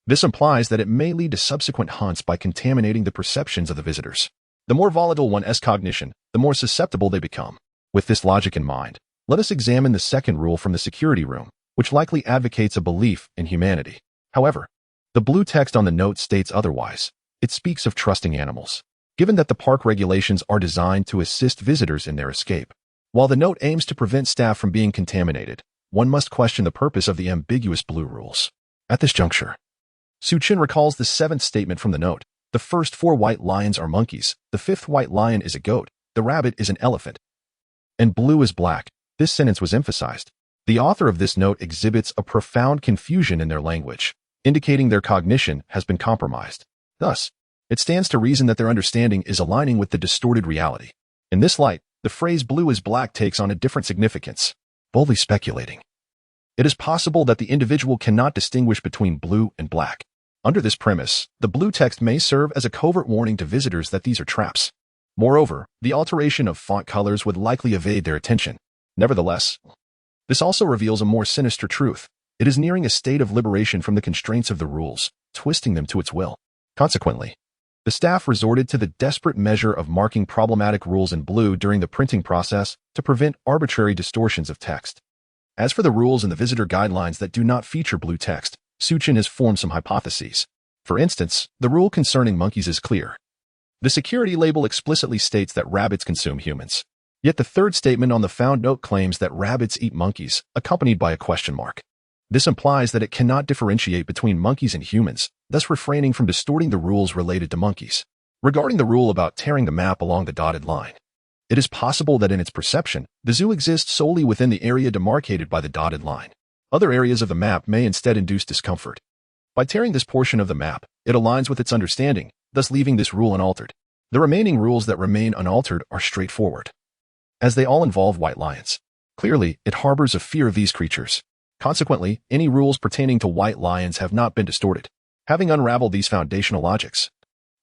This implies that it may lead to subsequent hunts by contaminating the perceptions of the visitors. The more volatile one's cognition, the more susceptible they become. With this logic in mind, let us examine the second rule from the security room, which likely advocates a belief in humanity. However, the blue text on the note states otherwise. It speaks of trusting animals, given that the park regulations are designed to assist visitors in their escape. While the note aims to prevent staff from being contaminated, one must question the purpose of the ambiguous blue rules. At this juncture, Chen recalls the 7th statement from the note. The first 4 white lions are monkeys, the 5th white lion is a goat, the rabbit is an elephant, and blue is black. This sentence was emphasized. The author of this note exhibits a profound confusion in their language, indicating their cognition has been compromised. Thus, it stands to reason that their understanding is aligning with the distorted reality. In this light, the phrase blue is black takes on a different significance. Boldly speculating, it is possible that the individual cannot distinguish between blue and black. Under this premise, the blue text may serve as a covert warning to visitors that these are traps. Moreover, the alteration of font colors would likely evade their attention. Nevertheless, this also reveals a more sinister truth. It is nearing a state of liberation from the constraints of the rules, twisting them to its will. Consequently, the staff resorted to the desperate measure of marking problematic rules in blue during the printing process to prevent arbitrary distortions of text. As for the rules in the visitor guidelines that do not feature blue text, Chen has formed some hypotheses. For instance, the rule concerning monkeys is clear. The security label explicitly states that rabbits consume humans. Yet the 3rd statement on the found note claims that rabbits eat monkeys, accompanied by a question mark. This implies that it cannot differentiate between monkeys and humans, thus refraining from distorting the rules related to monkeys. Regarding the rule about tearing the map along the dotted line, it is possible that in its perception, the zoo exists solely within the area demarcated by the dotted line. Other areas of the map may instead induce discomfort. By tearing this portion of the map, it aligns with its understanding, thus leaving this rule unaltered. The remaining rules that remain unaltered are straightforward, as they all involve white lions. Clearly, it harbors a fear of these creatures. Consequently, any rules pertaining to white lions have not been distorted. Having unraveled these foundational logics,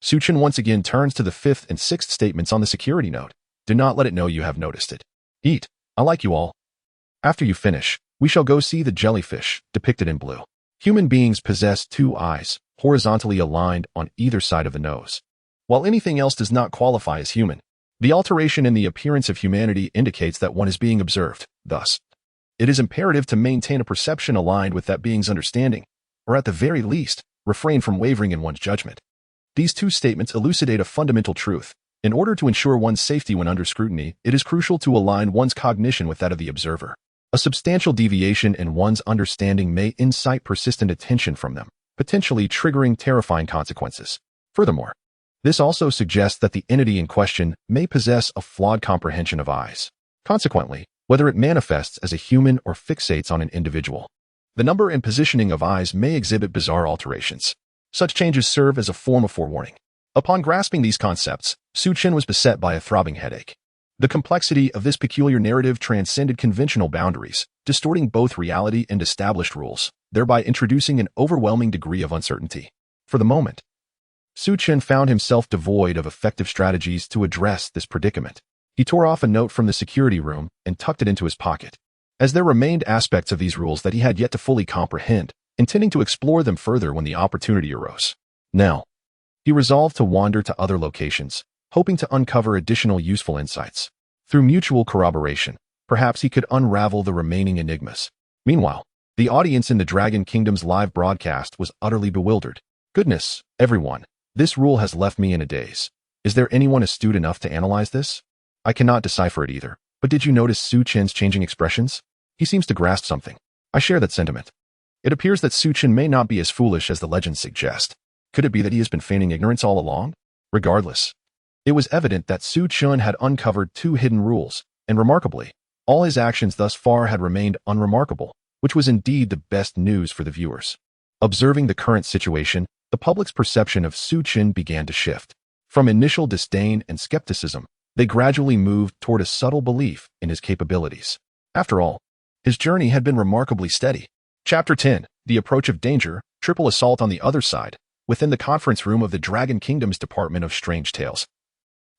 Chen once again turns to the 5th and 6th statements on the security note. Do not let it know you have noticed it. Eat. I like you all. After you finish, we shall go see the jellyfish, depicted in blue. Human beings possess two eyes, horizontally aligned on either side of the nose. While anything else does not qualify as human, the alteration in the appearance of humanity indicates that one is being observed. Thus, it is imperative to maintain a perception aligned with that being's understanding, or at the very least, refrain from wavering in one's judgment. These two statements elucidate a fundamental truth. In order to ensure one's safety when under scrutiny, it is crucial to align one's cognition with that of the observer. A substantial deviation in one's understanding may incite persistent attention from them, potentially triggering terrifying consequences. Furthermore, this also suggests that the entity in question may possess a flawed comprehension of eyes. Consequently, whether it manifests as a human or fixates on an individual, the number and positioning of eyes may exhibit bizarre alterations. Such changes serve as a form of forewarning. Upon grasping these concepts, Chen was beset by a throbbing headache. The complexity of this peculiar narrative transcended conventional boundaries, distorting both reality and established rules, thereby introducing an overwhelming degree of uncertainty. For the moment, Chen found himself devoid of effective strategies to address this predicament. He tore off a note from the security room and tucked it into his pocket, as there remained aspects of these rules that he had yet to fully comprehend, intending to explore them further when the opportunity arose. Now, he resolved to wander to other locations, hoping to uncover additional useful insights. Through mutual corroboration, perhaps he could unravel the remaining enigmas. Meanwhile, the audience in the Dragon Kingdom's live broadcast was utterly bewildered. Goodness, everyone, this rule has left me in a daze. Is there anyone astute enough to analyze this? I cannot decipher it either, but did you notice Chen's changing expressions? He seems to grasp something. I share that sentiment. It appears that Chen may not be as foolish as the legends suggest. Could it be that he has been feigning ignorance all along? Regardless, it was evident that Chen had uncovered two hidden rules, and remarkably, all his actions thus far had remained unremarkable, which was indeed the best news for the viewers. Observing the current situation, the public's perception of Chen began to shift. From initial disdain and skepticism, they gradually moved toward a subtle belief in his capabilities. After all, his journey had been remarkably steady. Chapter 10, The Approach of Danger, Triple Assault on the Other Side, within the conference room of the Dragon Kingdom's Department of Strange Tales.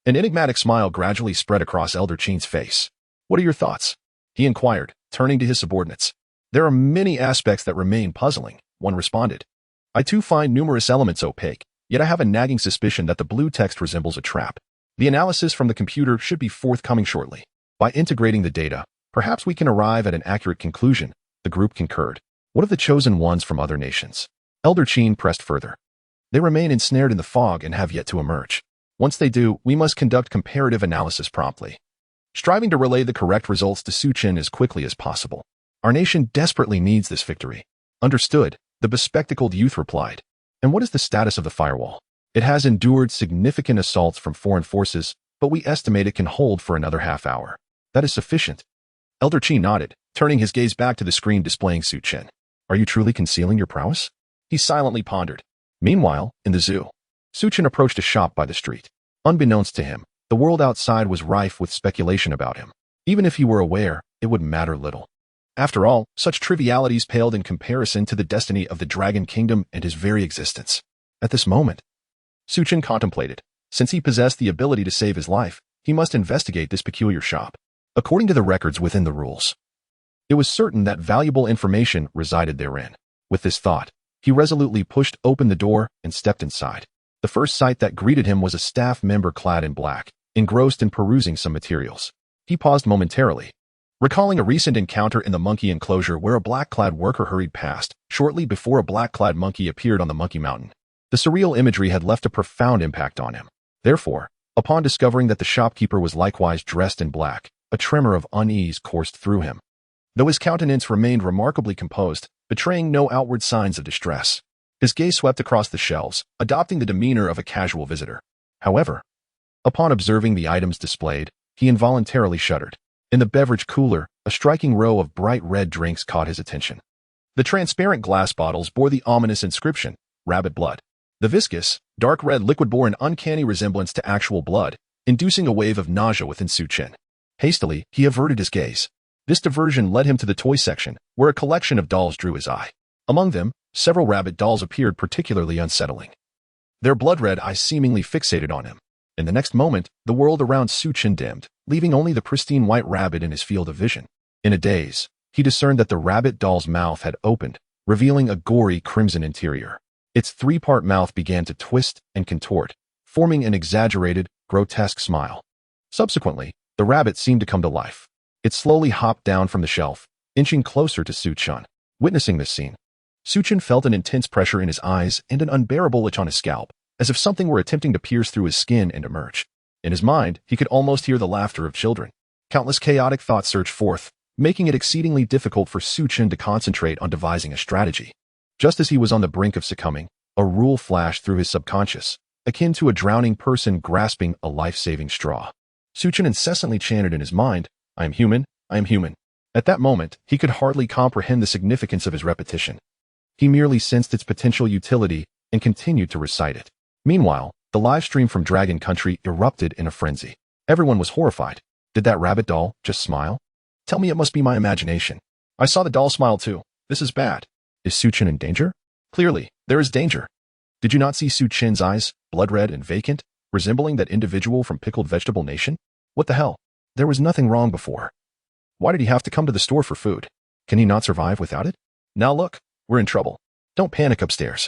An enigmatic smile gradually spread across Elder Chen's face. What are your thoughts? He inquired, turning to his subordinates. There are many aspects that remain puzzling, one responded. I too find numerous elements opaque, yet I have a nagging suspicion that the blue text resembles a trap. The analysis from the computer should be forthcoming shortly. By integrating the data, perhaps we can arrive at an accurate conclusion, the group concurred. What of the chosen ones from other nations? Elder Chen pressed further. They remain ensnared in the fog and have yet to emerge. Once they do, we must conduct comparative analysis promptly, striving to relay the correct results to Chen as quickly as possible. Our nation desperately needs this victory. Understood, the bespectacled youth replied. And what is the status of the firewall? It has endured significant assaults from foreign forces, but we estimate it can hold for another half hour. That is sufficient. Elder Chen nodded, turning his gaze back to the screen displaying Chen. Are you truly concealing your prowess? He silently pondered. Meanwhile, in the zoo, Chen approached a shop by the street. Unbeknownst to him, the world outside was rife with speculation about him. Even if he were aware, it would matter little. After all, such trivialities paled in comparison to the destiny of the Dragon Kingdom and his very existence. At this moment, Chen contemplated. Since he possessed the ability to save his life, he must investigate this peculiar shop. According to the records within the rules, it was certain that valuable information resided therein. With this thought, he resolutely pushed open the door and stepped inside. The first sight that greeted him was a staff member clad in black, engrossed in perusing some materials. He paused momentarily, recalling a recent encounter in the monkey enclosure where a black-clad worker hurried past, shortly before a black-clad monkey appeared on the monkey mountain. The surreal imagery had left a profound impact on him. Therefore, upon discovering that the shopkeeper was likewise dressed in black, a tremor of unease coursed through him. Though his countenance remained remarkably composed, betraying no outward signs of distress, his gaze swept across the shelves, adopting the demeanor of a casual visitor. However, upon observing the items displayed, he involuntarily shuddered. In the beverage cooler, a striking row of bright red drinks caught his attention. The transparent glass bottles bore the ominous inscription, Rabbit Blood. The viscous, dark red liquid bore an uncanny resemblance to actual blood, inducing a wave of nausea within Chen. Hastily, he averted his gaze. This diversion led him to the toy section, where a collection of dolls drew his eye. Among them, several rabbit dolls appeared particularly unsettling. Their blood-red eyes seemingly fixated on him. In the next moment, the world around Su Chen dimmed, leaving only the pristine white rabbit in his field of vision. In a daze, he discerned that the rabbit doll's mouth had opened, revealing a gory crimson interior. Its three-part mouth began to twist and contort, forming an exaggerated, grotesque smile. Subsequently, the rabbit seemed to come to life. It slowly hopped down from the shelf, inching closer to Su Chen. Witnessing this scene, Su Chen felt an intense pressure in his eyes and an unbearable itch on his scalp, as if something were attempting to pierce through his skin and emerge. In his mind, he could almost hear the laughter of children. Countless chaotic thoughts surged forth, making it exceedingly difficult for Su Chen to concentrate on devising a strategy. Just as he was on the brink of succumbing, a rule flashed through his subconscious, akin to a drowning person grasping a life-saving straw. Su Chen incessantly chanted in his mind, "I am human, I am human." At that moment, he could hardly comprehend the significance of his repetition. He merely sensed its potential utility and continued to recite it. Meanwhile, the live stream from Dragon Country erupted in a frenzy. Everyone was horrified. Did that rabbit doll just smile? Tell me it must be my imagination. I saw the doll smile too. This is bad. Is Su Chen in danger? Clearly, there is danger. Did you not see Su Chen's eyes, blood red and vacant, resembling that individual from Pickled Vegetable Nation? What the hell? There was nothing wrong before. Why did he have to come to the store for food? Can he not survive without it? Now look, we're in trouble. Don't panic upstairs.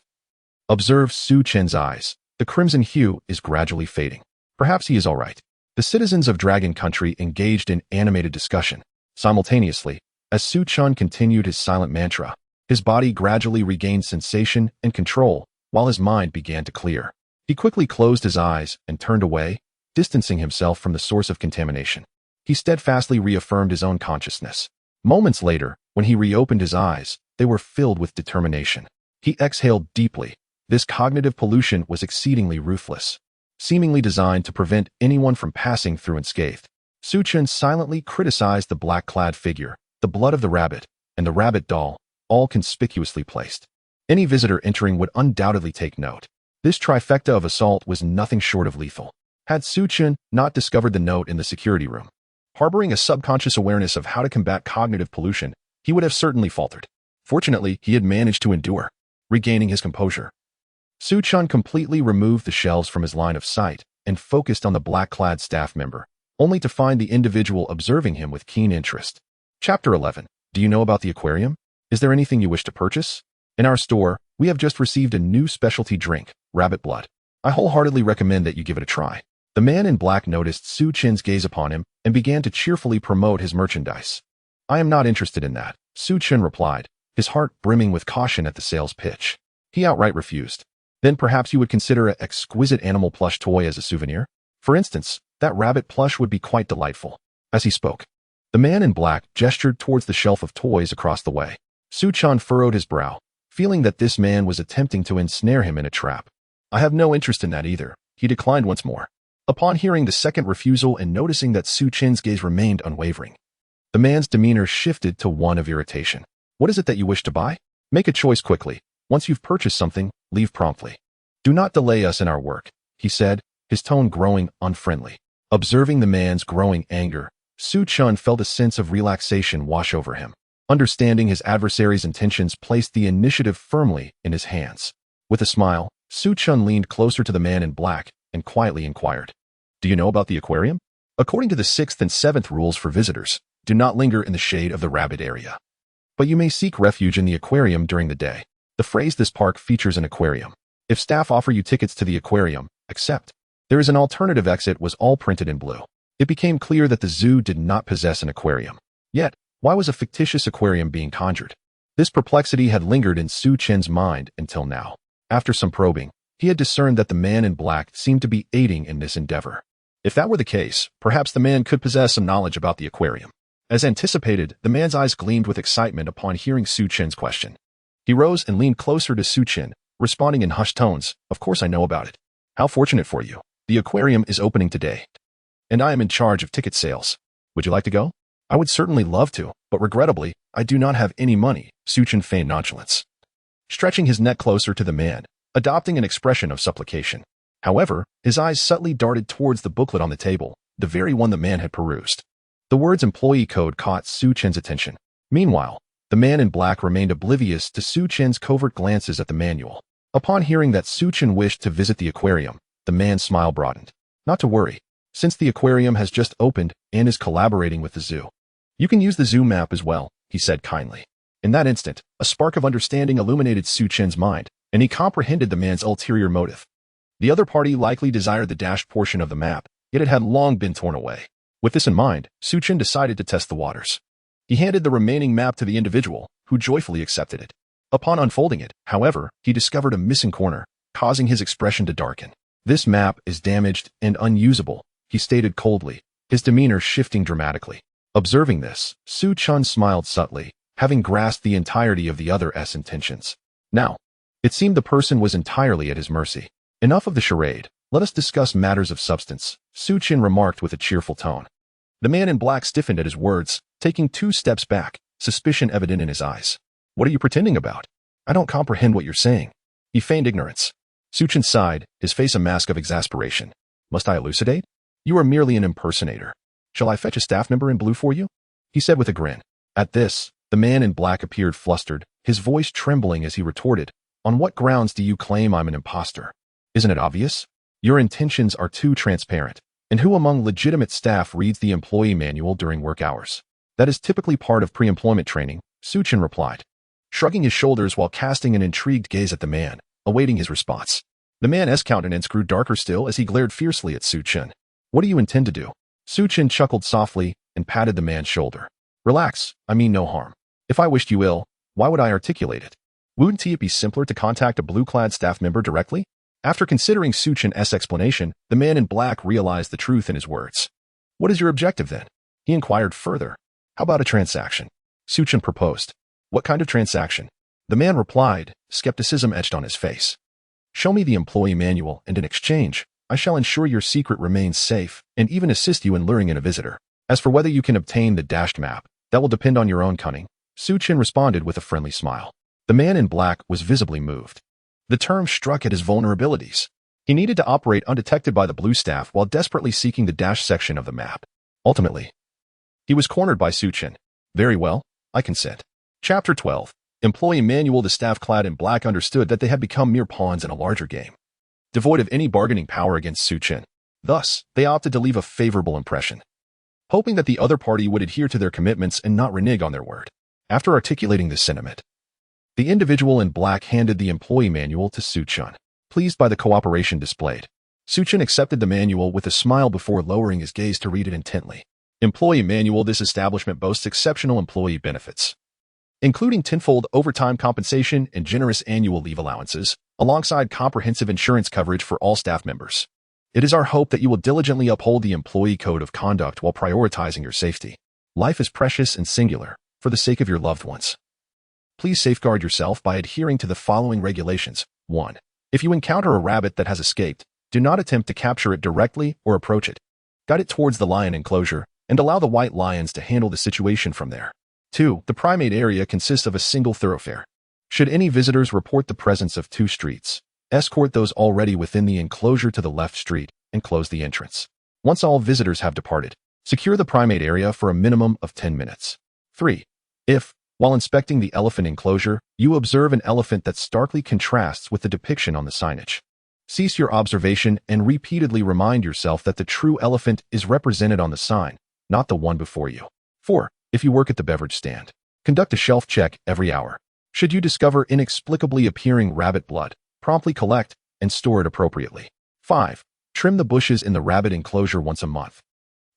Observe Su Chen's eyes. The crimson hue is gradually fading. Perhaps he is all right. The citizens of Dragon Country engaged in animated discussion. Simultaneously, as Su Chen continued his silent mantra, his body gradually regained sensation and control, while his mind began to clear. He quickly closed his eyes and turned away, distancing himself from the source of contamination. He steadfastly reaffirmed his own consciousness. Moments later, when he reopened his eyes, they were filled with determination. He exhaled deeply. This cognitive pollution was exceedingly ruthless, seemingly designed to prevent anyone from passing through unscathed. Su Chen silently criticized the black-clad figure, the blood of the rabbit, and the rabbit doll, all conspicuously placed. Any visitor entering would undoubtedly take note. This trifecta of assault was nothing short of lethal. Had Su Chen not discovered the note in the security room, harboring a subconscious awareness of how to combat cognitive pollution, he would have certainly faltered. Fortunately, he had managed to endure, regaining his composure. Su Chen completely removed the shelves from his line of sight and focused on the black-clad staff member, only to find the individual observing him with keen interest. Chapter 11. Do you know about the aquarium? Is there anything you wish to purchase? In our store, we have just received a new specialty drink, rabbit blood. I wholeheartedly recommend that you give it a try. The man in black noticed Su Chen's gaze upon him and began to cheerfully promote his merchandise. I am not interested in that, Su Chen replied, his heart brimming with caution at the sales pitch. He outright refused. Then perhaps you would consider an exquisite animal plush toy as a souvenir? For instance, that rabbit plush would be quite delightful. As he spoke, the man in black gestured towards the shelf of toys across the way. Su Chen furrowed his brow, feeling that this man was attempting to ensnare him in a trap. I have no interest in that either, he declined once more. Upon hearing the second refusal and noticing that Su Chen's gaze remained unwavering, the man's demeanor shifted to one of irritation. What is it that you wish to buy? Make a choice quickly. Once you've purchased something, leave promptly. Do not delay us in our work, he said, his tone growing unfriendly. Observing the man's growing anger, Su Chen felt a sense of relaxation wash over him. Understanding his adversary's intentions placed the initiative firmly in his hands. With a smile, Su Chen leaned closer to the man in black and quietly inquired, "Do you know about the aquarium? According to the 6th and 7th rules for visitors, do not linger in the shade of the rabbit area. But you may seek refuge in the aquarium during the day. The phrase 'this park features an aquarium. If staff offer you tickets to the aquarium, accept. There is an alternative exit,' was all printed in blue. It became clear that the zoo did not possess an aquarium. Yet, why was a fictitious aquarium being conjured? This perplexity had lingered in Su Chen's mind until now. After some probing, he had discerned that the man in black seemed to be aiding in this endeavor. If that were the case, perhaps the man could possess some knowledge about the aquarium. As anticipated, the man's eyes gleamed with excitement upon hearing Su Chen's question. He rose and leaned closer to Su Chen, responding in hushed tones, "Of course I know about it. How fortunate for you. The aquarium is opening today, and I am in charge of ticket sales. Would you like to go?" "I would certainly love to, but regrettably, I do not have any money," Su Chen feigned nonchalance, stretching his neck closer to the man, adopting an expression of supplication. However, his eyes subtly darted towards the booklet on the table, the very one the man had perused. The words employee code caught Su Chen's attention. Meanwhile, the man in black remained oblivious to Su Chen's covert glances at the manual. Upon hearing that Su Chen wished to visit the aquarium, the man's smile broadened. Not to worry, since the aquarium has just opened and is collaborating with the zoo. You can use the zoo map as well, he said kindly. In that instant, a spark of understanding illuminated Su Chen's mind, and he comprehended the man's ulterior motive. The other party likely desired the dashed portion of the map, yet it had long been torn away. With this in mind, Su Chen decided to test the waters. He handed the remaining map to the individual, who joyfully accepted it. Upon unfolding it, however, he discovered a missing corner, causing his expression to darken. This map is damaged and unusable, he stated coldly, his demeanor shifting dramatically. Observing this, Su Chen smiled subtly, having grasped the entirety of the other's intentions. Now, it seemed the person was entirely at his mercy. Enough of the charade, let us discuss matters of substance, Su Chen remarked with a cheerful tone. The man in black stiffened at his words, taking 2 steps back, suspicion evident in his eyes. What are you pretending about? I don't comprehend what you're saying. He feigned ignorance. Su Chen sighed, his face a mask of exasperation. Must I elucidate? You are merely an impersonator. Shall I fetch a staff member in blue for you? He said with a grin. At this, the man in black appeared flustered, his voice trembling as he retorted, On what grounds do you claim I'm an imposter? Isn't it obvious? Your intentions are too transparent. And who among legitimate staff reads the employee manual during work hours? That is typically part of pre-employment training, Su Chen replied, shrugging his shoulders while casting an intrigued gaze at the man, awaiting his response. The man's countenance grew darker still as he glared fiercely at Su Chen. What do you intend to do? Su Chen chuckled softly and patted the man's shoulder. Relax, I mean no harm. If I wished you ill, why would I articulate it? Wouldn't it be simpler to contact a blue-clad staff member directly? After considering Su Chen's explanation, the man in black realized the truth in his words. What is your objective then? He inquired further. How about a transaction? Su Chen proposed. What kind of transaction? The man replied, skepticism etched on his face. Show me the employee manual, and in exchange, I shall ensure your secret remains safe and even assist you in luring in a visitor. As for whether you can obtain the dashed map, that will depend on your own cunning. Su Chen responded with a friendly smile. The man in black was visibly moved. The term struck at his vulnerabilities. He needed to operate undetected by the blue staff while desperately seeking the dashed section of the map. Ultimately, he was cornered by Su Chen. Very well, I consent. Chapter 12. Employee manual. The staff clad in black understood that they had become mere pawns in a larger game, devoid of any bargaining power against Su Chen. Thus, they opted to leave a favorable impression, hoping that the other party would adhere to their commitments and not renege on their word. After articulating this sentiment, the individual in black handed the employee manual to Su Chen. Pleased by the cooperation displayed, Su Chen accepted the manual with a smile before lowering his gaze to read it intently. Employee manual. This establishment boasts exceptional employee benefits, including tenfold overtime compensation and generous annual leave allowances, alongside comprehensive insurance coverage for all staff members. It is our hope that you will diligently uphold the employee code of conduct while prioritizing your safety. Life is precious and singular, for the sake of your loved ones. Please safeguard yourself by adhering to the following regulations. 1. If you encounter a rabbit that has escaped, do not attempt to capture it directly or approach it. Guide it towards the lion enclosure and allow the white lions to handle the situation from there. 2. The primate area consists of a single thoroughfare. Should any visitors report the presence of 2 streets, escort those already within the enclosure to the left street and close the entrance. Once all visitors have departed, secure the primate area for a minimum of 10 minutes. 3. If, while inspecting the elephant enclosure, you observe an elephant that starkly contrasts with the depiction on the signage, cease your observation and repeatedly remind yourself that the true elephant is represented on the sign, not the one before you. 4. If you work at the beverage stand, conduct a shelf check every hour. Should you discover inexplicably appearing rabbit blood, promptly collect and store it appropriately. 5. Trim the bushes in the rabbit enclosure once a month,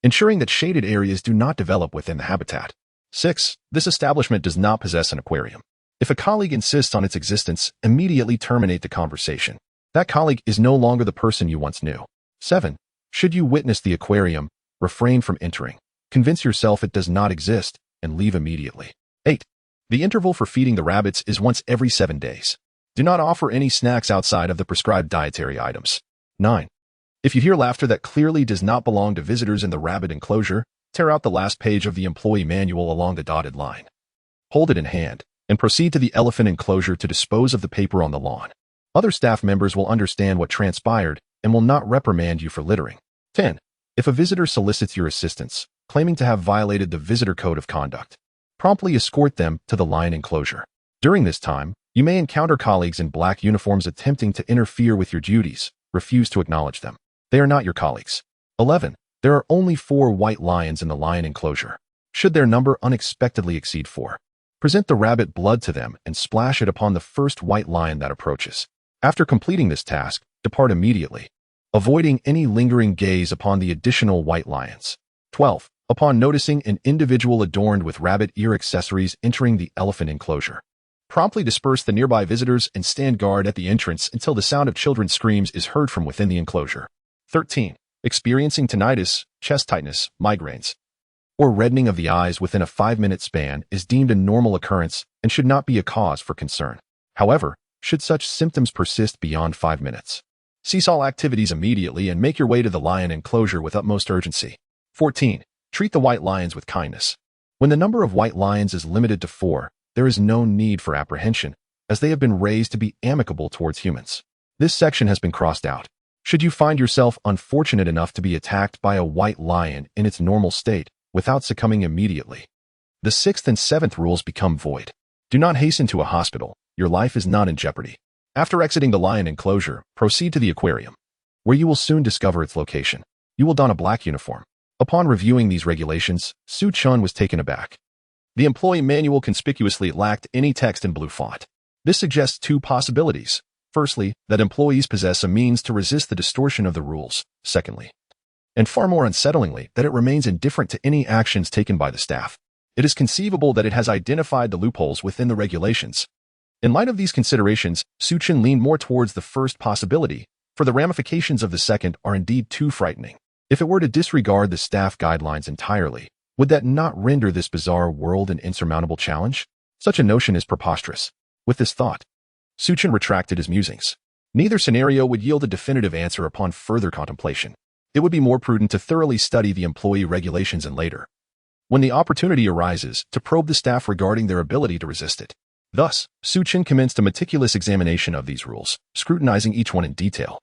ensuring that shaded areas do not develop within the habitat. 6. This establishment does not possess an aquarium. If a colleague insists on its existence, immediately terminate the conversation. That colleague is no longer the person you once knew. 7. Should you witness the aquarium, refrain from entering. Convince yourself it does not exist and leave immediately. 8. The interval for feeding the rabbits is once every 7 days. Do not offer any snacks outside of the prescribed dietary items. 9. If you hear laughter that clearly does not belong to visitors in the rabbit enclosure, tear out the last page of the employee manual along the dotted line. Hold it in hand and proceed to the elephant enclosure to dispose of the paper on the lawn. Other staff members will understand what transpired and will not reprimand you for littering. 10. If a visitor solicits your assistance, claiming to have violated the visitor code of conduct, promptly escort them to the lion enclosure. During this time, you may encounter colleagues in black uniforms attempting to interfere with your duties. Refuse to acknowledge them. They are not your colleagues. 11. There are only 4 white lions in the lion enclosure. Should their number unexpectedly exceed 4, present the rabbit blood to them and splash it upon the first white lion that approaches. After completing this task, depart immediately, avoiding any lingering gaze upon the additional white lions. 12. Upon noticing an individual adorned with rabbit ear accessories entering the elephant enclosure, promptly disperse the nearby visitors and stand guard at the entrance until the sound of children's screams is heard from within the enclosure. 13. Experiencing tinnitus, chest tightness, migraines, or reddening of the eyes within a 5-minute span is deemed a normal occurrence and should not be a cause for concern. However, should such symptoms persist beyond 5 minutes, cease all activities immediately and make your way to the lion enclosure with utmost urgency. 14. Treat the white lions with kindness. When the number of white lions is limited to 4, there is no need for apprehension, as they have been raised to be amicable towards humans. This section has been crossed out. Should you find yourself unfortunate enough to be attacked by a white lion in its normal state, without succumbing immediately, the 6th and 7th rules become void. Do not hasten to a hospital. Your life is not in jeopardy. After exiting the lion enclosure, proceed to the aquarium, where you will soon discover its location. You will don a black uniform. Upon reviewing these regulations, Chen was taken aback. The employee manual conspicuously lacked any text in blue font. This suggests 2 possibilities. Firstly, that employees possess a means to resist the distortion of the rules. Secondly, and far more unsettlingly, that it remains indifferent to any actions taken by the staff. It is conceivable that it has identified the loopholes within the regulations. In light of these considerations, Chen leaned more towards the first possibility, for the ramifications of the second are indeed too frightening. If it were to disregard the staff guidelines entirely, would that not render this bizarre world an insurmountable challenge? Such a notion is preposterous. With this thought, Chen retracted his musings. Neither scenario would yield a definitive answer upon further contemplation. It would be more prudent to thoroughly study the employee regulations and later, when the opportunity arises, to probe the staff regarding their ability to resist it. Thus, Chen commenced a meticulous examination of these rules, scrutinizing each one in detail.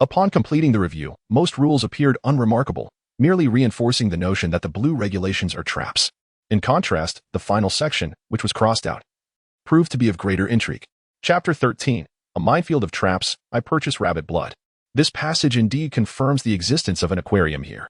Upon completing the review, most rules appeared unremarkable, merely reinforcing the notion that the blue regulations are traps. In contrast, the final section, which was crossed out, proved to be of greater intrigue. Chapter 13. A minefield of traps, I purchase rabbit blood. This passage indeed confirms the existence of an aquarium here.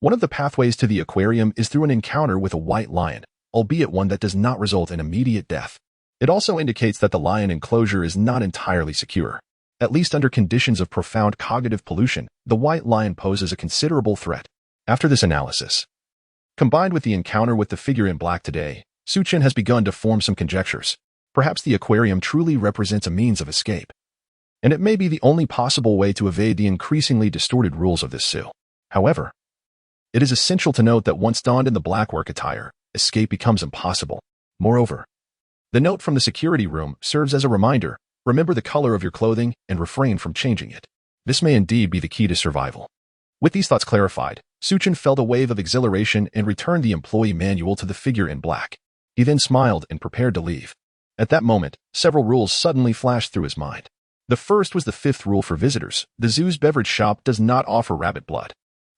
One of the pathways to the aquarium is through an encounter with a white lion, albeit one that does not result in immediate death. It also indicates that the lion enclosure is not entirely secure. At least under conditions of profound cognitive pollution, the white lion poses a considerable threat. After this analysis, combined with the encounter with the figure in black today, Chen has begun to form some conjectures. Perhaps the aquarium truly represents a means of escape, and it may be the only possible way to evade the increasingly distorted rules of this zoo. However, it is essential to note that once donned in the black work attire, escape becomes impossible. Moreover, the note from the security room serves as a reminder: remember the color of your clothing and refrain from changing it. This may indeed be the key to survival. With these thoughts clarified, Chen felt a wave of exhilaration and returned the employee manual to the figure in black. He then smiled and prepared to leave. At that moment, several rules suddenly flashed through his mind. The first was the 5th rule for visitors. The zoo's beverage shop does not offer rabbit blood.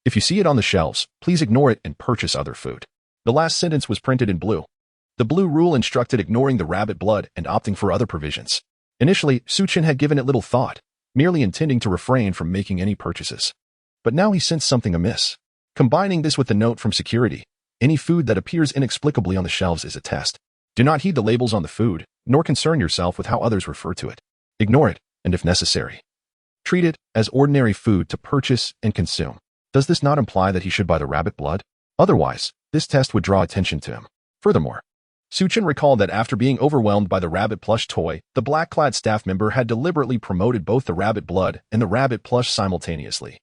If you see it on the shelves, please ignore it and purchase other food. The last sentence was printed in blue. The blue rule instructed ignoring the rabbit blood and opting for other provisions. Initially, Chen had given it little thought, merely intending to refrain from making any purchases. But now he sensed something amiss. Combining this with the note from security, any food that appears inexplicably on the shelves is a test. Do not heed the labels on the food, nor concern yourself with how others refer to it. Ignore it, and if necessary, treat it as ordinary food to purchase and consume. Does this not imply that he should buy the rabbit blood? Otherwise, this test would draw attention to him. Furthermore, Chen recalled that after being overwhelmed by the rabbit plush toy, the black-clad staff member had deliberately promoted both the rabbit blood and the rabbit plush simultaneously,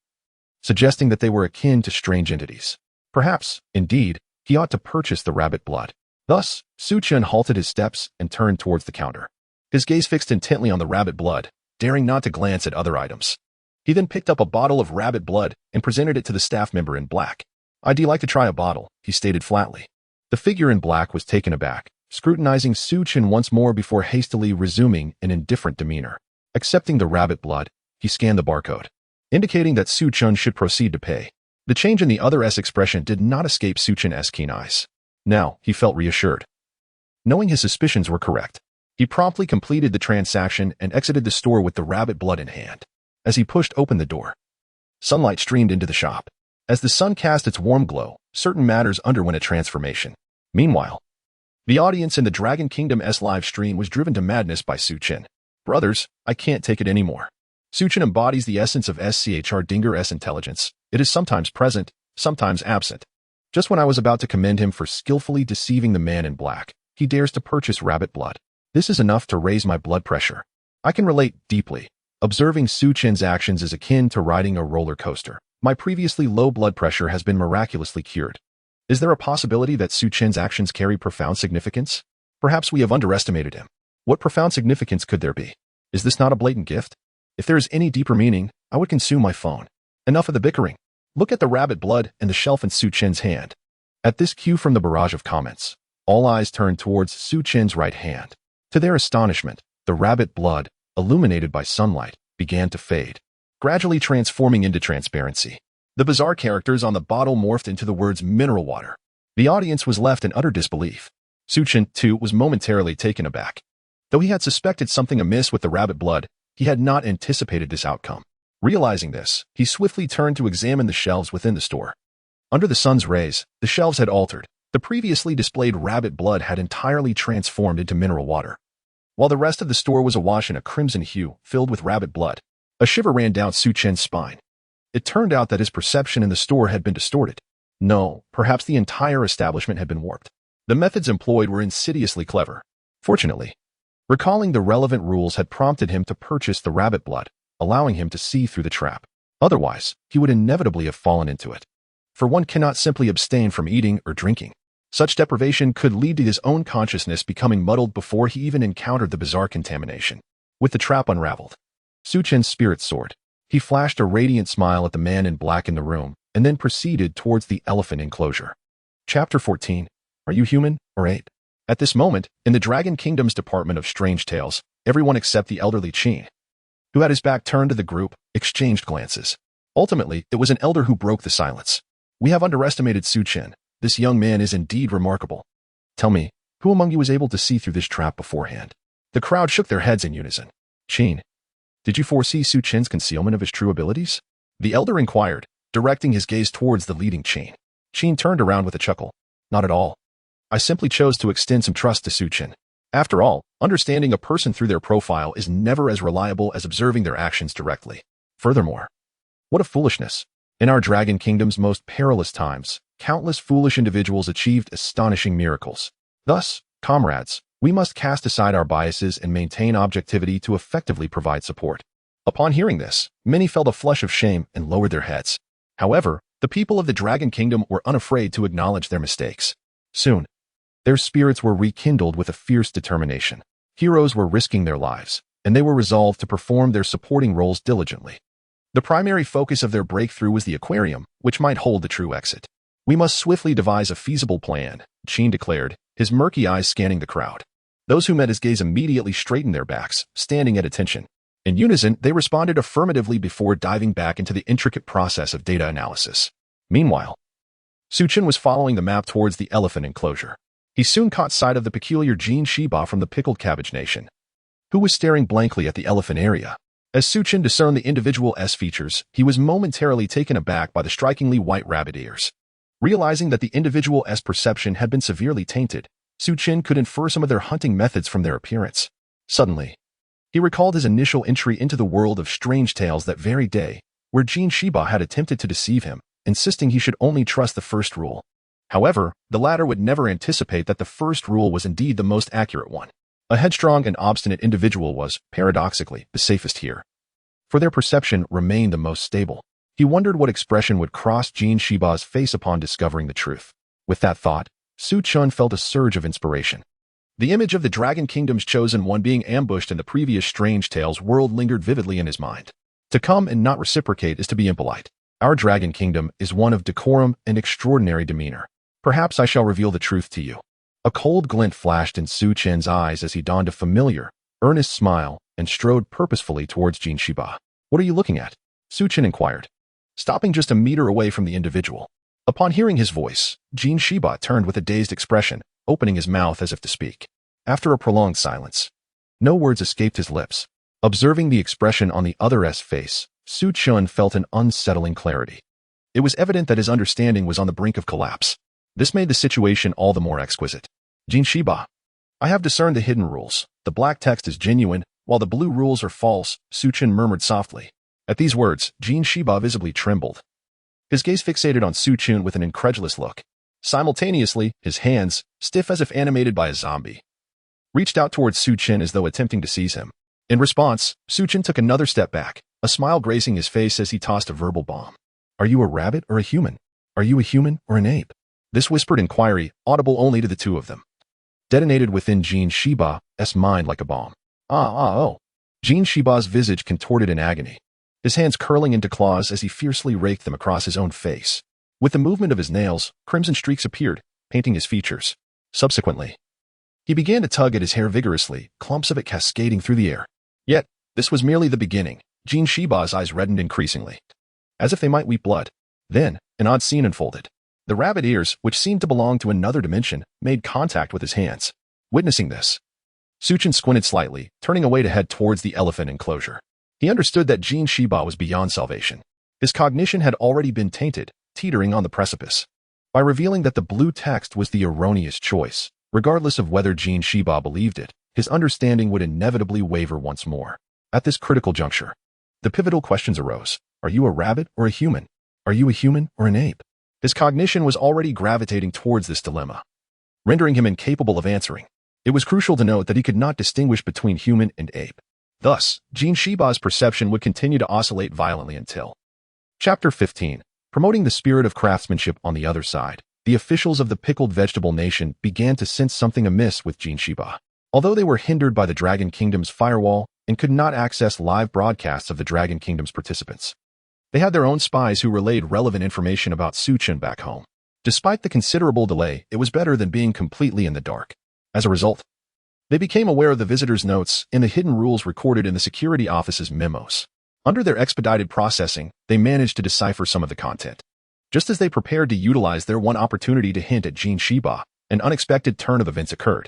suggesting that they were akin to strange entities. Perhaps, indeed, he ought to purchase the rabbit blood. Thus, Chen halted his steps and turned towards the counter, his gaze fixed intently on the rabbit blood, daring not to glance at other items. He then picked up a bottle of rabbit blood and presented it to the staff member in black. "I'd like to try a bottle," he stated flatly. The figure in black was taken aback, scrutinizing Chen once more before hastily resuming an indifferent demeanor. Accepting the rabbit blood, he scanned the barcode, indicating that Chen should proceed to pay. The change in the other's expression did not escape Chen's keen eyes. Now, he felt reassured. Knowing his suspicions were correct, he promptly completed the transaction and exited the store with the rabbit blood in hand. As he pushed open the door, Sunlight streamed into the shop. As the sun cast its warm glow, certain matters underwent a transformation. Meanwhile, the audience in the Dragon Kingdom's live stream was driven to madness by Chen. Brothers, I can't take it anymore. Chen embodies the essence of Dinger's intelligence. It is sometimes present, sometimes absent. Just when I was about to commend him for skillfully deceiving the man in black, he dares to purchase rabbit blood. This is enough to raise my blood pressure. I can relate deeply. Observing Chen's actions is akin to riding a roller coaster. My previously low blood pressure has been miraculously cured. Is there a possibility that Chen's actions carry profound significance? Perhaps we have underestimated him. What profound significance could there be? Is this not a blatant gift? If there is any deeper meaning, I would consume my phone. Enough of the bickering. Look at the rabbit blood and the shelf in Chen's hand. At this cue from the barrage of comments, all eyes turned towards Chen's right hand. To their astonishment, the rabbit blood, illuminated by sunlight, began to fade, gradually transforming into transparency. The bizarre characters on the bottle morphed into the words mineral water. The audience was left in utter disbelief. Chen, too, was momentarily taken aback. Though he had suspected something amiss with the rabbit blood, he had not anticipated this outcome. Realizing this, he swiftly turned to examine the shelves within the store. Under the sun's rays, the shelves had altered. The previously displayed rabbit blood had entirely transformed into mineral water, while the rest of the store was awash in a crimson hue filled with rabbit blood. A shiver ran down Chen's spine. It turned out that his perception in the store had been distorted. No, perhaps the entire establishment had been warped. The methods employed were insidiously clever. Fortunately, recalling the relevant rules had prompted him to purchase the rabbit blood, allowing him to see through the trap. Otherwise, he would inevitably have fallen into it. For one cannot simply abstain from eating or drinking. Such deprivation could lead to his own consciousness becoming muddled before he even encountered the bizarre contamination. With the trap unraveled, Chen's spirit soared. He flashed a radiant smile at the man in black in the room, and then proceeded towards the elephant enclosure. Chapter 14. Are you human or ape? At this moment, in the Dragon Kingdom's Department of Strange Tales, everyone except the elderly Chen, who had his back turned to the group, exchanged glances. Ultimately, it was an elder who broke the silence. We have underestimated Chen. This young man is indeed remarkable. Tell me, who among you was able to see through this trap beforehand? The crowd shook their heads in unison. Chen, did you foresee Chen's concealment of his true abilities? The elder inquired, directing his gaze towards the leading Chen. Chen turned around with a chuckle. Not at all. I simply chose to extend some trust to Chen. After all, understanding a person through their profile is never as reliable as observing their actions directly. Furthermore, what a foolishness. In our Dragon Kingdom's most perilous times, countless foolish individuals achieved astonishing miracles. Thus, comrades, we must cast aside our biases and maintain objectivity to effectively provide support. Upon hearing this, many felt a flush of shame and lowered their heads. However, the people of the Dragon Kingdom were unafraid to acknowledge their mistakes. Soon, their spirits were rekindled with a fierce determination. Heroes were risking their lives, and they were resolved to perform their supporting roles diligently. The primary focus of their breakthrough was the aquarium, which might hold the true exit. We must swiftly devise a feasible plan, Chen declared, his murky eyes scanning the crowd. Those who met his gaze immediately straightened their backs, standing at attention. In unison, they responded affirmatively before diving back into the intricate process of data analysis. Meanwhile, Chen was following the map towards the elephant enclosure. He soon caught sight of the peculiar Jin Shiba from the Pickled Cabbage Nation, who was staring blankly at the elephant area. As Chen discerned the individual features, he was momentarily taken aback by the strikingly white rabbit ears. Realizing that the individual perception had been severely tainted, Chen could infer some of their hunting methods from their appearance. Suddenly, he recalled his initial entry into the world of strange tales that very day, where Jin Shiba had attempted to deceive him, insisting he should only trust the first rule. However, the latter would never anticipate that the first rule was indeed the most accurate one. A headstrong and obstinate individual was, paradoxically, the safest here, for their perception remained the most stable. He wondered what expression would cross Jin Shiba's face upon discovering the truth. With that thought, Chen felt a surge of inspiration. The image of the Dragon Kingdom's chosen one being ambushed in the previous Strange Tales world lingered vividly in his mind. To come and not reciprocate is to be impolite. Our Dragon Kingdom is one of decorum and extraordinary demeanor. Perhaps I shall reveal the truth to you. A cold glint flashed in Chen's eyes as he donned a familiar, earnest smile and strode purposefully towards Jin Shiba. What are you looking at? Chen inquired, stopping just a meter away from the individual. Upon hearing his voice, Jin Shiba turned with a dazed expression, opening his mouth as if to speak. After a prolonged silence, no words escaped his lips. Observing the expression on the other's face, Chen felt an unsettling clarity. It was evident that his understanding was on the brink of collapse. This made the situation all the more exquisite. Jin Shiba, I have discerned the hidden rules. The black text is genuine, while the blue rules are false, Chen murmured softly. At these words, Jin Shiba visibly trembled. His gaze fixated on Chen with an incredulous look. Simultaneously, his hands, stiff as if animated by a zombie, reached out towards Chen as though attempting to seize him. In response, Chen took another step back, a smile gracing his face as he tossed a verbal bomb. Are you a rabbit or a human? Are you a human or an ape? This whispered inquiry, audible only to the two of them, detonated within Jin Shiba's mind like a bomb. Oh. Jin Shiba's visage contorted in agony, his hands curling into claws as he fiercely raked them across his own face. With the movement of his nails, crimson streaks appeared, painting his features. Subsequently, he began to tug at his hair vigorously, clumps of it cascading through the air. Yet, this was merely the beginning. Jin Shiba's eyes reddened increasingly, as if they might weep blood. Then, an odd scene unfolded. The rabbit ears, which seemed to belong to another dimension, made contact with his hands. Witnessing this, Chen squinted slightly, turning away to head towards the elephant enclosure. He understood that Jin Shiba was beyond salvation. His cognition had already been tainted, teetering on the precipice. By revealing that the blue text was the erroneous choice, regardless of whether Jin Shiba believed it, his understanding would inevitably waver once more. At this critical juncture, the pivotal questions arose. Are you a rabbit or a human? Are you a human or an ape? His cognition was already gravitating towards this dilemma, rendering him incapable of answering. It was crucial to note that he could not distinguish between human and ape. Thus, Jin Shiba's perception would continue to oscillate violently until Chapter 15. Promoting the spirit of craftsmanship on the other side, the officials of the pickled vegetable nation began to sense something amiss with Jin Shiba. Although they were hindered by the Dragon Kingdom's firewall and could not access live broadcasts of the Dragon Kingdom's participants, they had their own spies who relayed relevant information about Chen back home. Despite the considerable delay, it was better than being completely in the dark. As a result, they became aware of the visitors' notes and the hidden rules recorded in the security office's memos. Under their expedited processing, they managed to decipher some of the content. Just as they prepared to utilize their one opportunity to hint at Jin Shiba, an unexpected turn of events occurred.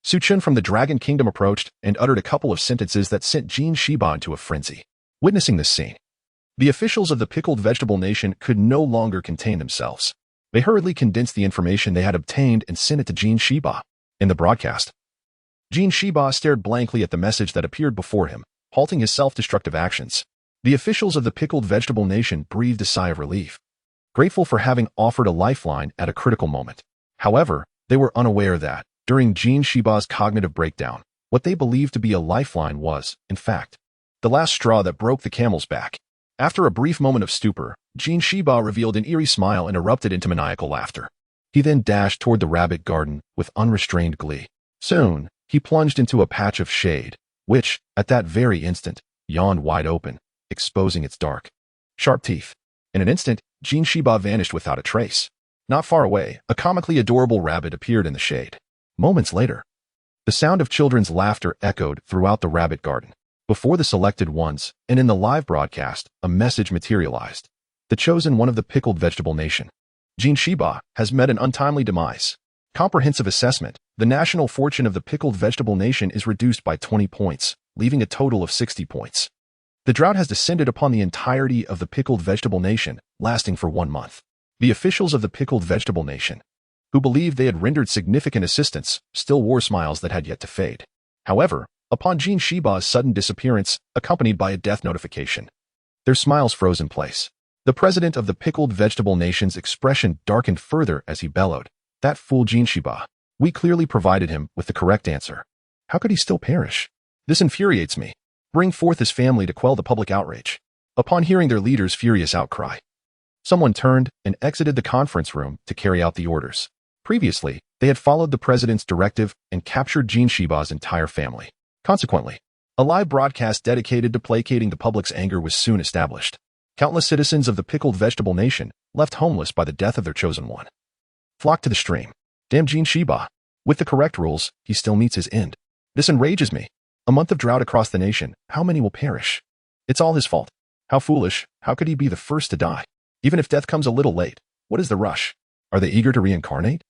Chen from the Dragon Kingdom approached and uttered a couple of sentences that sent Jin Shiba into a frenzy. Witnessing this scene, the officials of the pickled vegetable nation could no longer contain themselves. They hurriedly condensed the information they had obtained and sent it to Jin Shiba. In the broadcast, Jin Shiba stared blankly at the message that appeared before him, halting his self-destructive actions. The officials of the pickled vegetable nation breathed a sigh of relief, grateful for having offered a lifeline at a critical moment. However, they were unaware that, during Jin Shiba's cognitive breakdown, what they believed to be a lifeline was, in fact, the last straw that broke the camel's back. After a brief moment of stupor, Jin Shiba revealed an eerie smile and erupted into maniacal laughter. He then dashed toward the rabbit garden with unrestrained glee. Soon, he plunged into a patch of shade, which, at that very instant, yawned wide open, exposing its dark, sharp teeth. In an instant, Jin Shiba vanished without a trace. Not far away, a comically adorable rabbit appeared in the shade. Moments later, the sound of children's laughter echoed throughout the rabbit garden. Before the selected ones, and in the live broadcast, a message materialized. The chosen one of the pickled vegetable nation, Jin Shiba, has met an untimely demise. Comprehensive assessment. The national fortune of the pickled vegetable nation is reduced by 20 points, leaving a total of 60 points. The drought has descended upon the entirety of the pickled vegetable nation, lasting for 1 month. The officials of the pickled vegetable nation, who believed they had rendered significant assistance, still wore smiles that had yet to fade. However, upon Jin Shiba's sudden disappearance, accompanied by a death notification, their smiles froze in place. The president of the pickled vegetable nation's expression darkened further as he bellowed, "That fool Jin Shiba. We clearly provided him with the correct answer. How could he still perish? This infuriates me. Bring forth his family to quell the public outrage." Upon hearing their leader's furious outcry, someone turned and exited the conference room to carry out the orders. Previously, they had followed the president's directive and captured Jin Shiba's entire family. Consequently, a live broadcast dedicated to placating the public's anger was soon established. Countless citizens of the pickled vegetable nation, left homeless by the death of their chosen one, flocked to the stream. Damn Jin Shiba. With the correct rules, he still meets his end. This enrages me. A month of drought across the nation, how many will perish? It's all his fault. How foolish, how could he be the first to die? Even if death comes a little late, what is the rush? Are they eager to reincarnate?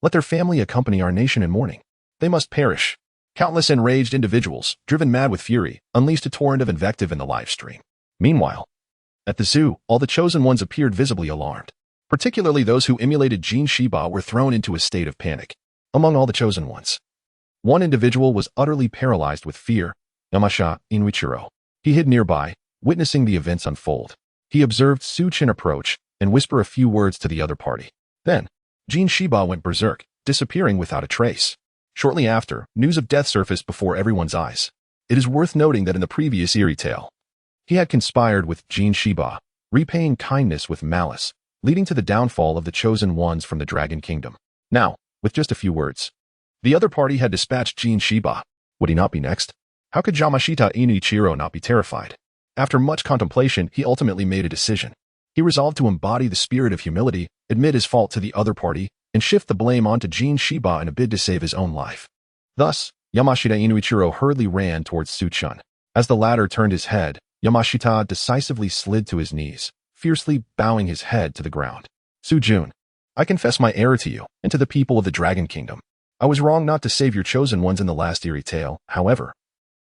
Let their family accompany our nation in mourning. They must perish. Countless enraged individuals, driven mad with fury, unleashed a torrent of invective in the live stream. Meanwhile, At the zoo, all the chosen ones appeared visibly alarmed. Particularly those who emulated Jin Shiba were thrown into a state of panic. Among all the chosen ones, one individual was utterly paralyzed with fear, Yamashita Inuichiro. He hid nearby, witnessing the events unfold. He observed Chen approach and whisper a few words to the other party. Then, Jin Shiba went berserk, disappearing without a trace. Shortly after, news of death surfaced before everyone's eyes. It is worth noting that in the previous eerie tale, he had conspired with Jin Shiba, repaying kindness with malice, leading to the downfall of the chosen ones from the Dragon Kingdom. Now, with just a few words, the other party had dispatched Jin Shiba. Would he not be next? How could Yamashita Inuichiro not be terrified? After much contemplation, he ultimately made a decision. He resolved to embody the spirit of humility, admit his fault to the other party, and shift the blame onto Jin Shiba in a bid to save his own life. Thus, Yamashita Inuichiro hurriedly ran towards Chen. As the latter turned his head, Yamashita decisively slid to his knees, fiercely bowing his head to the ground. Jun, I confess my error to you and to the people of the Dragon Kingdom. I was wrong not to save your chosen ones in the last eerie tale. However,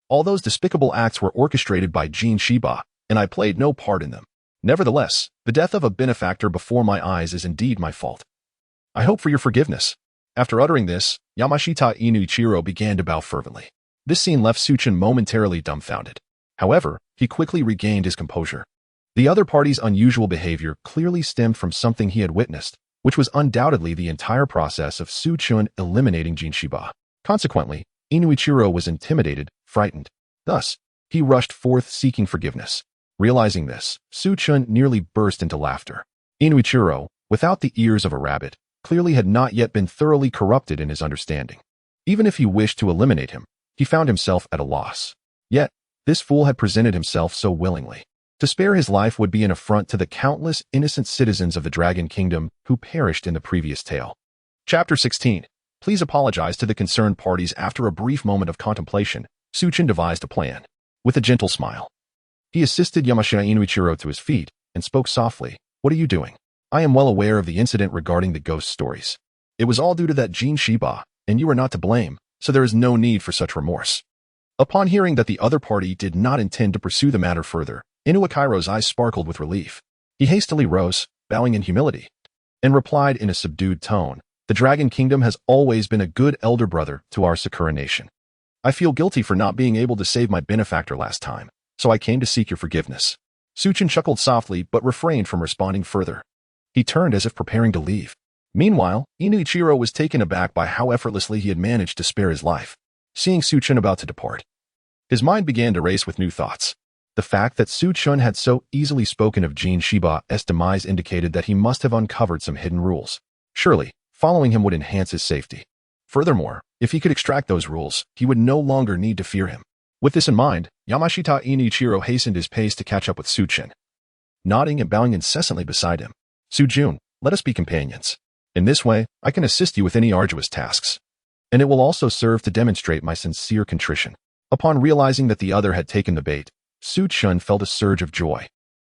all those despicable acts were orchestrated by Jin Shiba, and I played no part in them. Nevertheless, the death of a benefactor before my eyes is indeed my fault. I hope for your forgiveness. After uttering this, Yamashita Inuichiro began to bow fervently. This scene left Chen momentarily dumbfounded. However, he quickly regained his composure. The other party's unusual behavior clearly stemmed from something he had witnessed, which was undoubtedly the entire process of Chen eliminating Jin Shiba. Consequently, Inuichiro was intimidated, frightened. Thus, he rushed forth seeking forgiveness. Realizing this, Chen nearly burst into laughter. Inuichiro, without the ears of a rabbit, clearly had not yet been thoroughly corrupted in his understanding. Even if he wished to eliminate him, he found himself at a loss. Yet, this fool had presented himself so willingly. To spare his life would be an affront to the countless innocent citizens of the Dragon Kingdom who perished in the previous tale. Chapter 16. Please apologize to the concerned parties. After a brief moment of contemplation, Chen devised a plan. With a gentle smile, he assisted Yamashita Inuichiro to his feet and spoke softly. What are you doing? I am well aware of the incident regarding the ghost stories. It was all due to that Jin Shiba, and you are not to blame, so there is no need for such remorse. Upon hearing that the other party did not intend to pursue the matter further, Inuichiro's eyes sparkled with relief. He hastily rose, bowing in humility, and replied in a subdued tone, The Dragon Kingdom has always been a good elder brother to our Sakura nation. I feel guilty for not being able to save my benefactor last time, so I came to seek your forgiveness. Chen chuckled softly but refrained from responding further. He turned as if preparing to leave. Meanwhile, Inuichiro was taken aback by how effortlessly he had managed to spare his life. Seeing Chen about to depart, his mind began to race with new thoughts. The fact that Chen had so easily spoken of Jin Shiba's demise indicated that he must have uncovered some hidden rules. Surely, following him would enhance his safety. Furthermore, if he could extract those rules, he would no longer need to fear him. With this in mind, Yamashita Inuichiro hastened his pace to catch up with Chen, nodding and bowing incessantly beside him. Jun, let us be companions. In this way, I can assist you with any arduous tasks. And it will also serve to demonstrate my sincere contrition. Upon realizing that the other had taken the bait, Chen felt a surge of joy.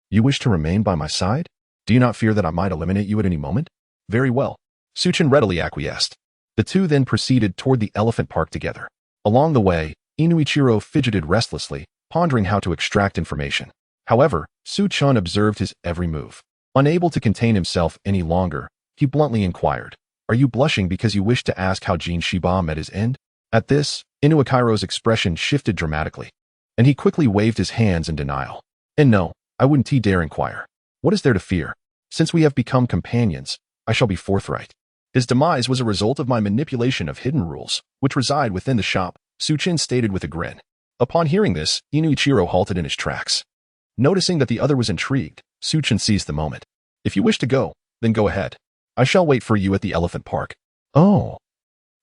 You wish to remain by my side? Do you not fear that I might eliminate you at any moment? Very well. Chen readily acquiesced. The two then proceeded toward the elephant park together. Along the way, Inuichiro fidgeted restlessly, pondering how to extract information. However, Chen observed his every move. Unable to contain himself any longer, he bluntly inquired, Are you blushing because you wish to ask how Jin Shiba met his end? At this, Inuichiro's expression shifted dramatically, and he quickly waved his hands in denial. And no, I wouldn't dare inquire. What is there to fear? Since we have become companions, I shall be forthright. His demise was a result of my manipulation of hidden rules, which reside within the shop, Chen stated with a grin. Upon hearing this, Inuichiro halted in his tracks. Noticing that the other was intrigued, Chen seized the moment. If you wish to go, then go ahead. I shall wait for you at the elephant park. Oh.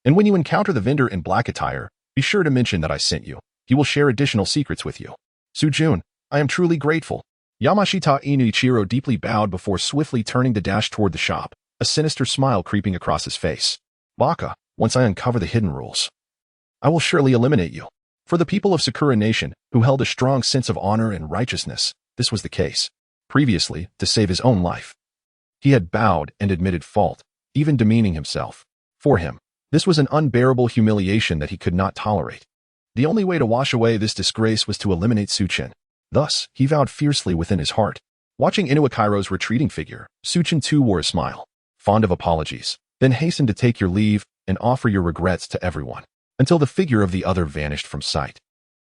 And when you encounter the vendor in black attire, be sure to mention that I sent you. He will share additional secrets with you. Jun, I am truly grateful. Yamashita Inuichiro deeply bowed before swiftly turning to dash toward the shop, a sinister smile creeping across his face. Baka, once I uncover the hidden rules, I will surely eliminate you. For the people of Sakura Nation, who held a strong sense of honor and righteousness, this was the case. Previously, to save his own life, he had bowed and admitted fault, even demeaning himself. For him, this was an unbearable humiliation that he could not tolerate. The only way to wash away this disgrace was to eliminate Chen. Thus, he vowed fiercely within his heart, Watching Inuakairo's retreating figure, Chen too wore a smile, fond of apologies, then hastened to take your leave and offer your regrets to everyone, until the figure of the other vanished from sight.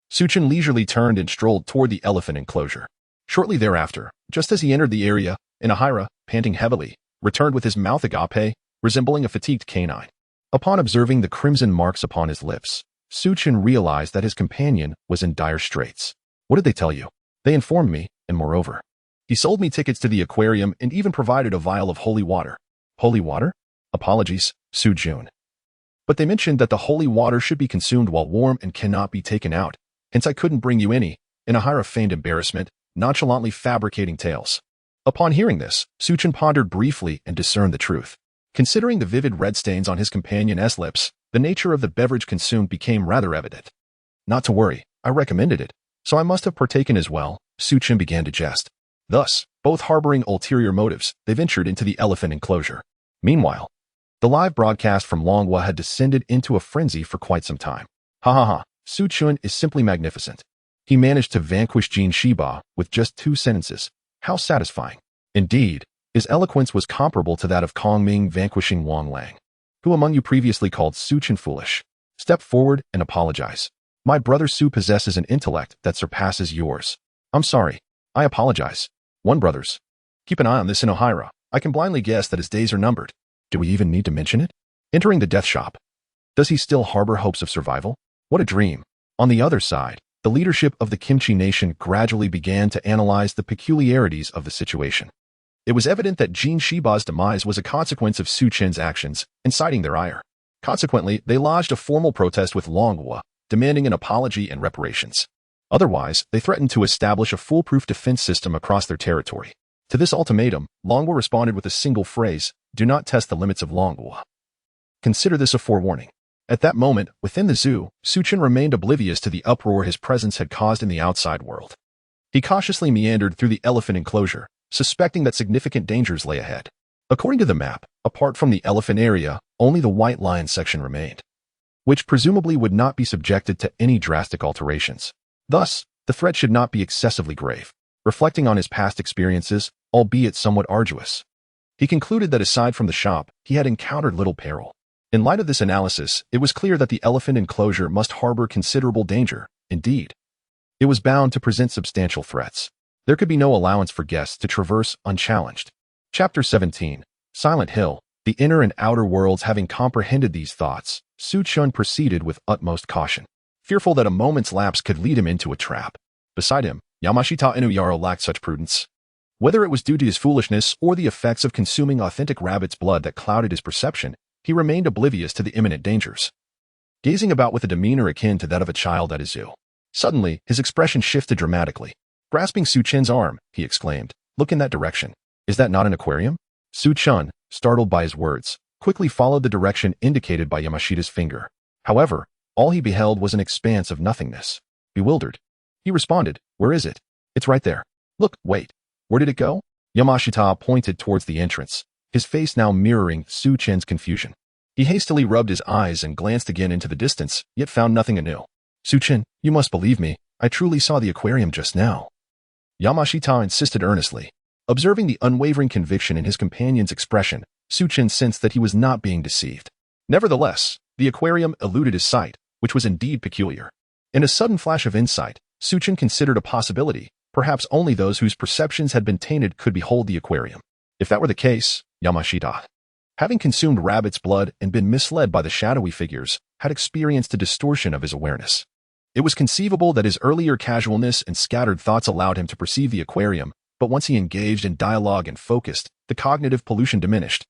Chen leisurely turned and strolled toward the elephant enclosure. Shortly thereafter, just as he entered the area, Inahira, panting heavily, returned with his mouth agape, resembling a fatigued canine. Upon observing the crimson marks upon his lips, Chen realized that his companion was in dire straits. What did they tell you? They informed me, and moreover, he sold me tickets to the aquarium and even provided a vial of holy water. Holy water? Apologies, Jun. But they mentioned that the holy water should be consumed while warm and cannot be taken out, hence I couldn't bring you any. Inahira feigned embarrassment, nonchalantly fabricating tales. Upon hearing this, Chen pondered briefly and discerned the truth. Considering the vivid red stains on his companion's lips, the nature of the beverage consumed became rather evident. Not to worry, I recommended it, so I must have partaken as well, Chen began to jest. Thus, both harboring ulterior motives, they ventured into the elephant enclosure. Meanwhile, the live broadcast from Longhua had descended into a frenzy for quite some time. Ha ha ha, Chen is simply magnificent. He managed to vanquish Jin Shiba with just 2 sentences. How satisfying. Indeed, his eloquence was comparable to that of Kong Ming vanquishing Wang Lang. Who among you previously called Chen foolish? Step forward and apologize. My brother Su possesses an intellect that surpasses yours. I'm sorry. I apologize. One brothers. Keep an eye on this Inahira. I can blindly guess that his days are numbered. Do we even need to mention it? Entering the death shop. Does he still harbor hopes of survival? What a dream. On the other side, the leadership of the Kimchi nation gradually began to analyze the peculiarities of the situation. It was evident that Jin Shiba's demise was a consequence of Chen's actions, inciting their ire. Consequently, they lodged a formal protest with Longhua, demanding an apology and reparations. Otherwise, they threatened to establish a foolproof defense system across their territory. To this ultimatum, Longhua responded with a single phrase, "Do not test the limits of Longhua." Consider this a forewarning. At that moment, within the zoo, Chen remained oblivious to the uproar his presence had caused in the outside world. He cautiously meandered through the elephant enclosure, suspecting that significant dangers lay ahead. According to the map, apart from the elephant area, only the white lion section remained, which presumably would not be subjected to any drastic alterations. Thus, the threat should not be excessively grave. Reflecting on his past experiences, albeit somewhat arduous, he concluded that aside from the shop, he had encountered little peril. In light of this analysis, it was clear that the elephant enclosure must harbor considerable danger. Indeed, it was bound to present substantial threats. There could be no allowance for guests to traverse unchallenged. Chapter 17. Silent Hill. The inner and outer worlds having comprehended these thoughts, Chen proceeded with utmost caution, fearful that a moment's lapse could lead him into a trap. Beside him, Yamashita Inuyaro lacked such prudence. Whether it was due to his foolishness or the effects of consuming authentic rabbit's blood that clouded his perception, he remained oblivious to the imminent dangers. Gazing about with a demeanor akin to that of a child at a zoo. Suddenly, his expression shifted dramatically. Grasping Chen's arm, he exclaimed, "Look in that direction. Is that not an aquarium?" Chen, startled by his words, quickly followed the direction indicated by Yamashita's finger. However, all he beheld was an expanse of nothingness. Bewildered, he responded, "Where is it?" "It's right there." "Look, wait. Where did it go?" Yamashita pointed towards the entrance, his face now mirroring Chen's confusion. He hastily rubbed his eyes and glanced again into the distance, yet found nothing anew. "Chen, you must believe me. I truly saw the aquarium just now." Yamashita insisted earnestly. Observing the unwavering conviction in his companion's expression, Chen sensed that he was not being deceived. Nevertheless, the aquarium eluded his sight, which was indeed peculiar. In a sudden flash of insight, Chen considered a possibility. Perhaps only those whose perceptions had been tainted could behold the aquarium. If that were the case, Yamashita, having consumed rabbit's blood and been misled by the shadowy figures, had experienced a distortion of his awareness. It was conceivable that his earlier casualness and scattered thoughts allowed him to perceive the aquarium, but once he engaged in dialogue and focused, the cognitive pollution diminished,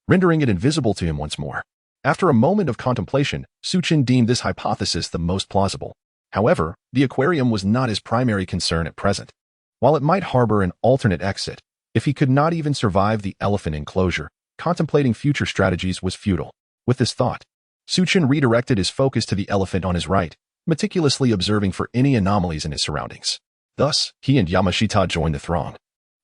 rendering it invisible to him once more. After a moment of contemplation, Chen deemed this hypothesis the most plausible. However, the aquarium was not his primary concern at present. While it might harbor an alternate exit, if he could not even survive the elephant enclosure, contemplating future strategies was futile. With this thought, Chen redirected his focus to the elephant on his right, meticulously observing for any anomalies in his surroundings. Thus, he and Yamashita joined the throng,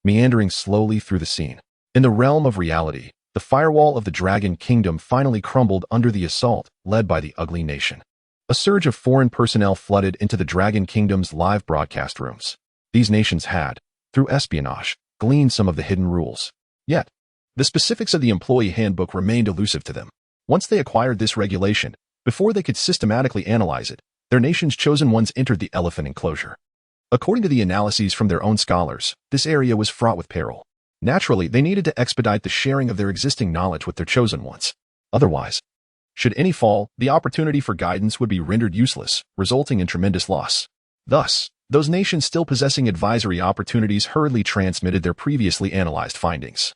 meandering slowly through the scene. In the realm of reality, the firewall of the Dragon Kingdom finally crumbled under the assault led by the Ugly Nation. A surge of foreign personnel flooded into the Dragon Kingdom's live broadcast rooms. These nations had, through espionage, gleaned some of the hidden rules. Yet, the specifics of the employee handbook remained elusive to them. Once they acquired this regulation, before they could systematically analyze it, their nation's chosen ones entered the elephant enclosure. According to the analyses from their own scholars, this area was fraught with peril. Naturally, they needed to expedite the sharing of their existing knowledge with their chosen ones. Otherwise, should any fall, the opportunity for guidance would be rendered useless, resulting in tremendous loss. Thus, those nations still possessing advisory opportunities hurriedly transmitted their previously analyzed findings,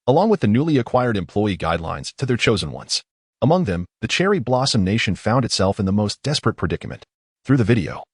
along with the newly acquired employee guidelines, to their chosen ones. Among them, the Cherry Blossom Nation found itself in the most desperate predicament. Through the video,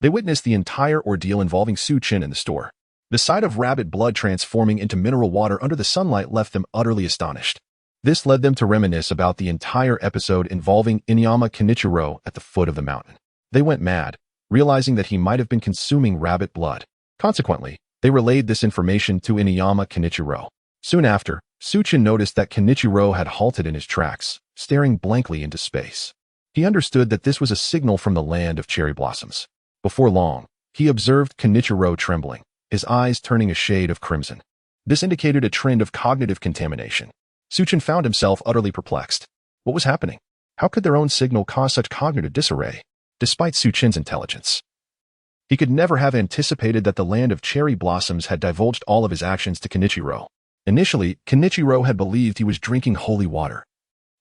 they witnessed the entire ordeal involving Chen in the store. The sight of rabbit blood transforming into mineral water under the sunlight left them utterly astonished. This led them to reminisce about the entire episode involving Inuyama Kenichiro at the foot of the mountain. They went mad, realizing that he might have been consuming rabbit blood. Consequently, they relayed this information to Inuyama Kenichiro. Soon after, Chen noticed that Kenichiro had halted in his tracks, staring blankly into space. He understood that this was a signal from the land of cherry blossoms. Before long, he observed Kenichiro trembling, his eyes turning a shade of crimson. This indicated a trend of cognitive contamination. Chen found himself utterly perplexed. What was happening? How could their own signal cause such cognitive disarray? Despite Chen's intelligence, he could never have anticipated that the land of cherry blossoms had divulged all of his actions to Kenichiro. Initially, Kenichiro had believed he was drinking holy water.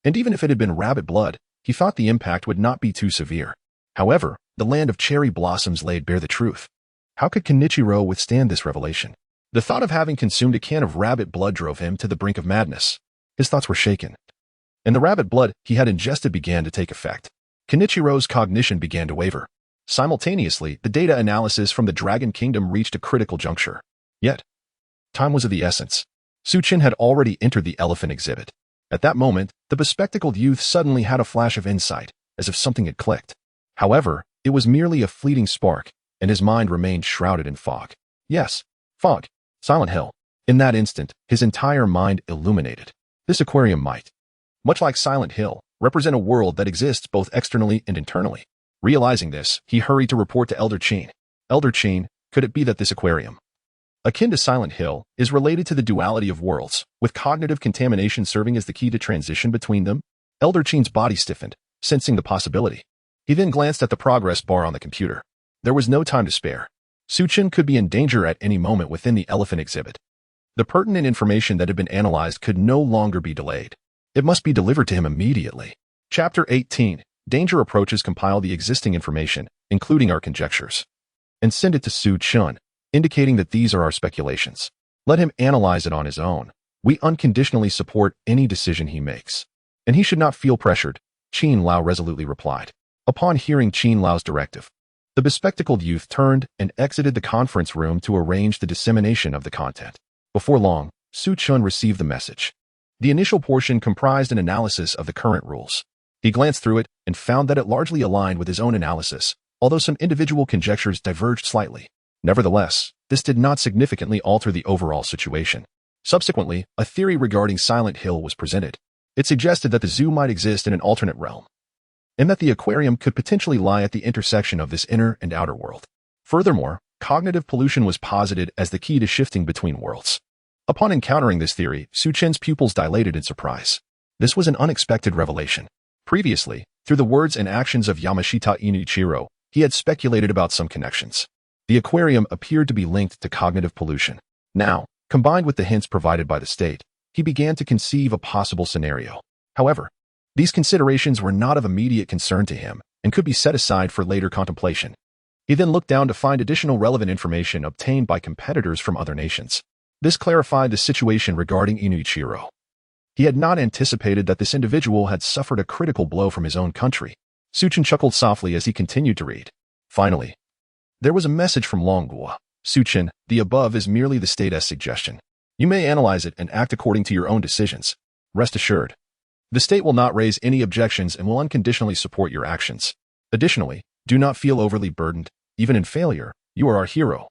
And even if it had been rabbit blood, he thought the impact would not be too severe. However, the land of cherry blossoms laid bare the truth. How could Kenichiro withstand this revelation? The thought of having consumed a can of rabbit blood drove him to the brink of madness. His thoughts were shaken, and the rabbit blood he had ingested began to take effect. Kenichiro's cognition began to waver. Simultaneously, the data analysis from the Dragon Kingdom reached a critical juncture. Yet, time was of the essence. Chen had already entered the elephant exhibit. At that moment, the bespectacled youth suddenly had a flash of insight, as if something had clicked. However, it was merely a fleeting spark, and his mind remained shrouded in fog. Yes, fog. Silent Hill. In that instant, his entire mind illuminated. This aquarium might, much like Silent Hill, represent a world that exists both externally and internally. Realizing this, he hurried to report to Elder Chen. Elder Chen, could it be that this aquarium, akin to Silent Hill, is related to the duality of worlds, with cognitive contamination serving as the key to transition between them? Elder Chen's body stiffened, sensing the possibility. He then glanced at the progress bar on the computer. There was no time to spare. Chen could be in danger at any moment within the elephant exhibit. The pertinent information that had been analyzed could no longer be delayed. It must be delivered to him immediately. Chapter 18. Danger approaches. Compile the existing information, including our conjectures, and send it to Chen, indicating that these are our speculations. Let him analyze it on his own. We unconditionally support any decision he makes. And he should not feel pressured, Chen Lao resolutely replied. Upon hearing Chen Lao's directive, the bespectacled youth turned and exited the conference room to arrange the dissemination of the content. Before long, Chen received the message. The initial portion comprised an analysis of the current rules. He glanced through it and found that it largely aligned with his own analysis, although some individual conjectures diverged slightly. Nevertheless, this did not significantly alter the overall situation. Subsequently, a theory regarding Silent Hill was presented. It suggested that the zoo might exist in an alternate realm, and that the aquarium could potentially lie at the intersection of this inner and outer world. Furthermore, cognitive pollution was posited as the key to shifting between worlds. Upon encountering this theory, Chen's pupils dilated in surprise. This was an unexpected revelation. Previously, through the words and actions of Yamashita Inichiro, he had speculated about some connections. The aquarium appeared to be linked to cognitive pollution. Now, combined with the hints provided by the state, he began to conceive a possible scenario. However, these considerations were not of immediate concern to him and could be set aside for later contemplation. He then looked down to find additional relevant information obtained by competitors from other nations. This clarified the situation regarding Inichiro. He had not anticipated that this individual had suffered a critical blow from his own country. Chen chuckled softly as he continued to read. Finally, there was a message from Longhua. Chen, the above is merely the state's suggestion. You may analyze it and act according to your own decisions. Rest assured, the state will not raise any objections and will unconditionally support your actions. Additionally, do not feel overly burdened. Even in failure, you are our hero.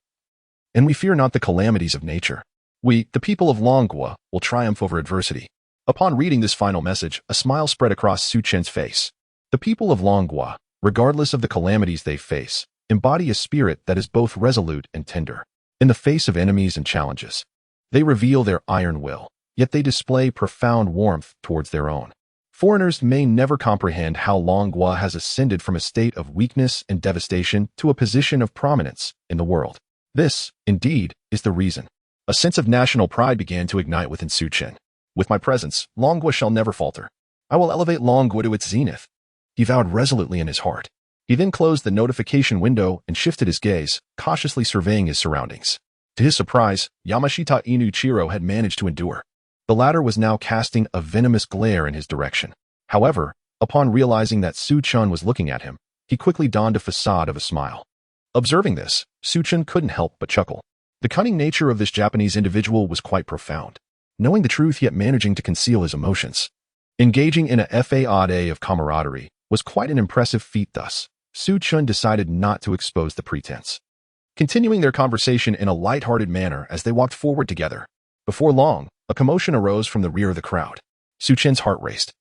And we fear not the calamities of nature. We, the people of Longhua, will triumph over adversity. Upon reading this final message, a smile spread across Chen's face. The people of Longhua, regardless of the calamities they face, embody a spirit that is both resolute and tender. In the face of enemies and challenges, They reveal their iron will, yet they display profound warmth towards their own. Foreigners may never comprehend how Longhua has ascended from a state of weakness and devastation to a position of prominence in the world. This, indeed, is the reason. A sense of national pride began to ignite within Chen. With my presence, Longhua shall never falter. I will elevate Longhua to its zenith, he vowed resolutely in his heart. He then closed the notification window and shifted his gaze, cautiously surveying his surroundings. To his surprise, Yamashita Inuchiro had managed to endure. The latter was now casting a venomous glare in his direction. However, upon realizing that Chen was looking at him, he quickly donned a facade of a smile. Observing this, Chen couldn't help but chuckle. The cunning nature of this Japanese individual was quite profound, knowing the truth yet managing to conceal his emotions. Engaging in a fade of camaraderie was quite an impressive feat thus. Chen decided not to expose the pretense. Continuing their conversation in a light-hearted manner as they walked forward together. Before long, a commotion arose from the rear of the crowd. Chen's heart raced.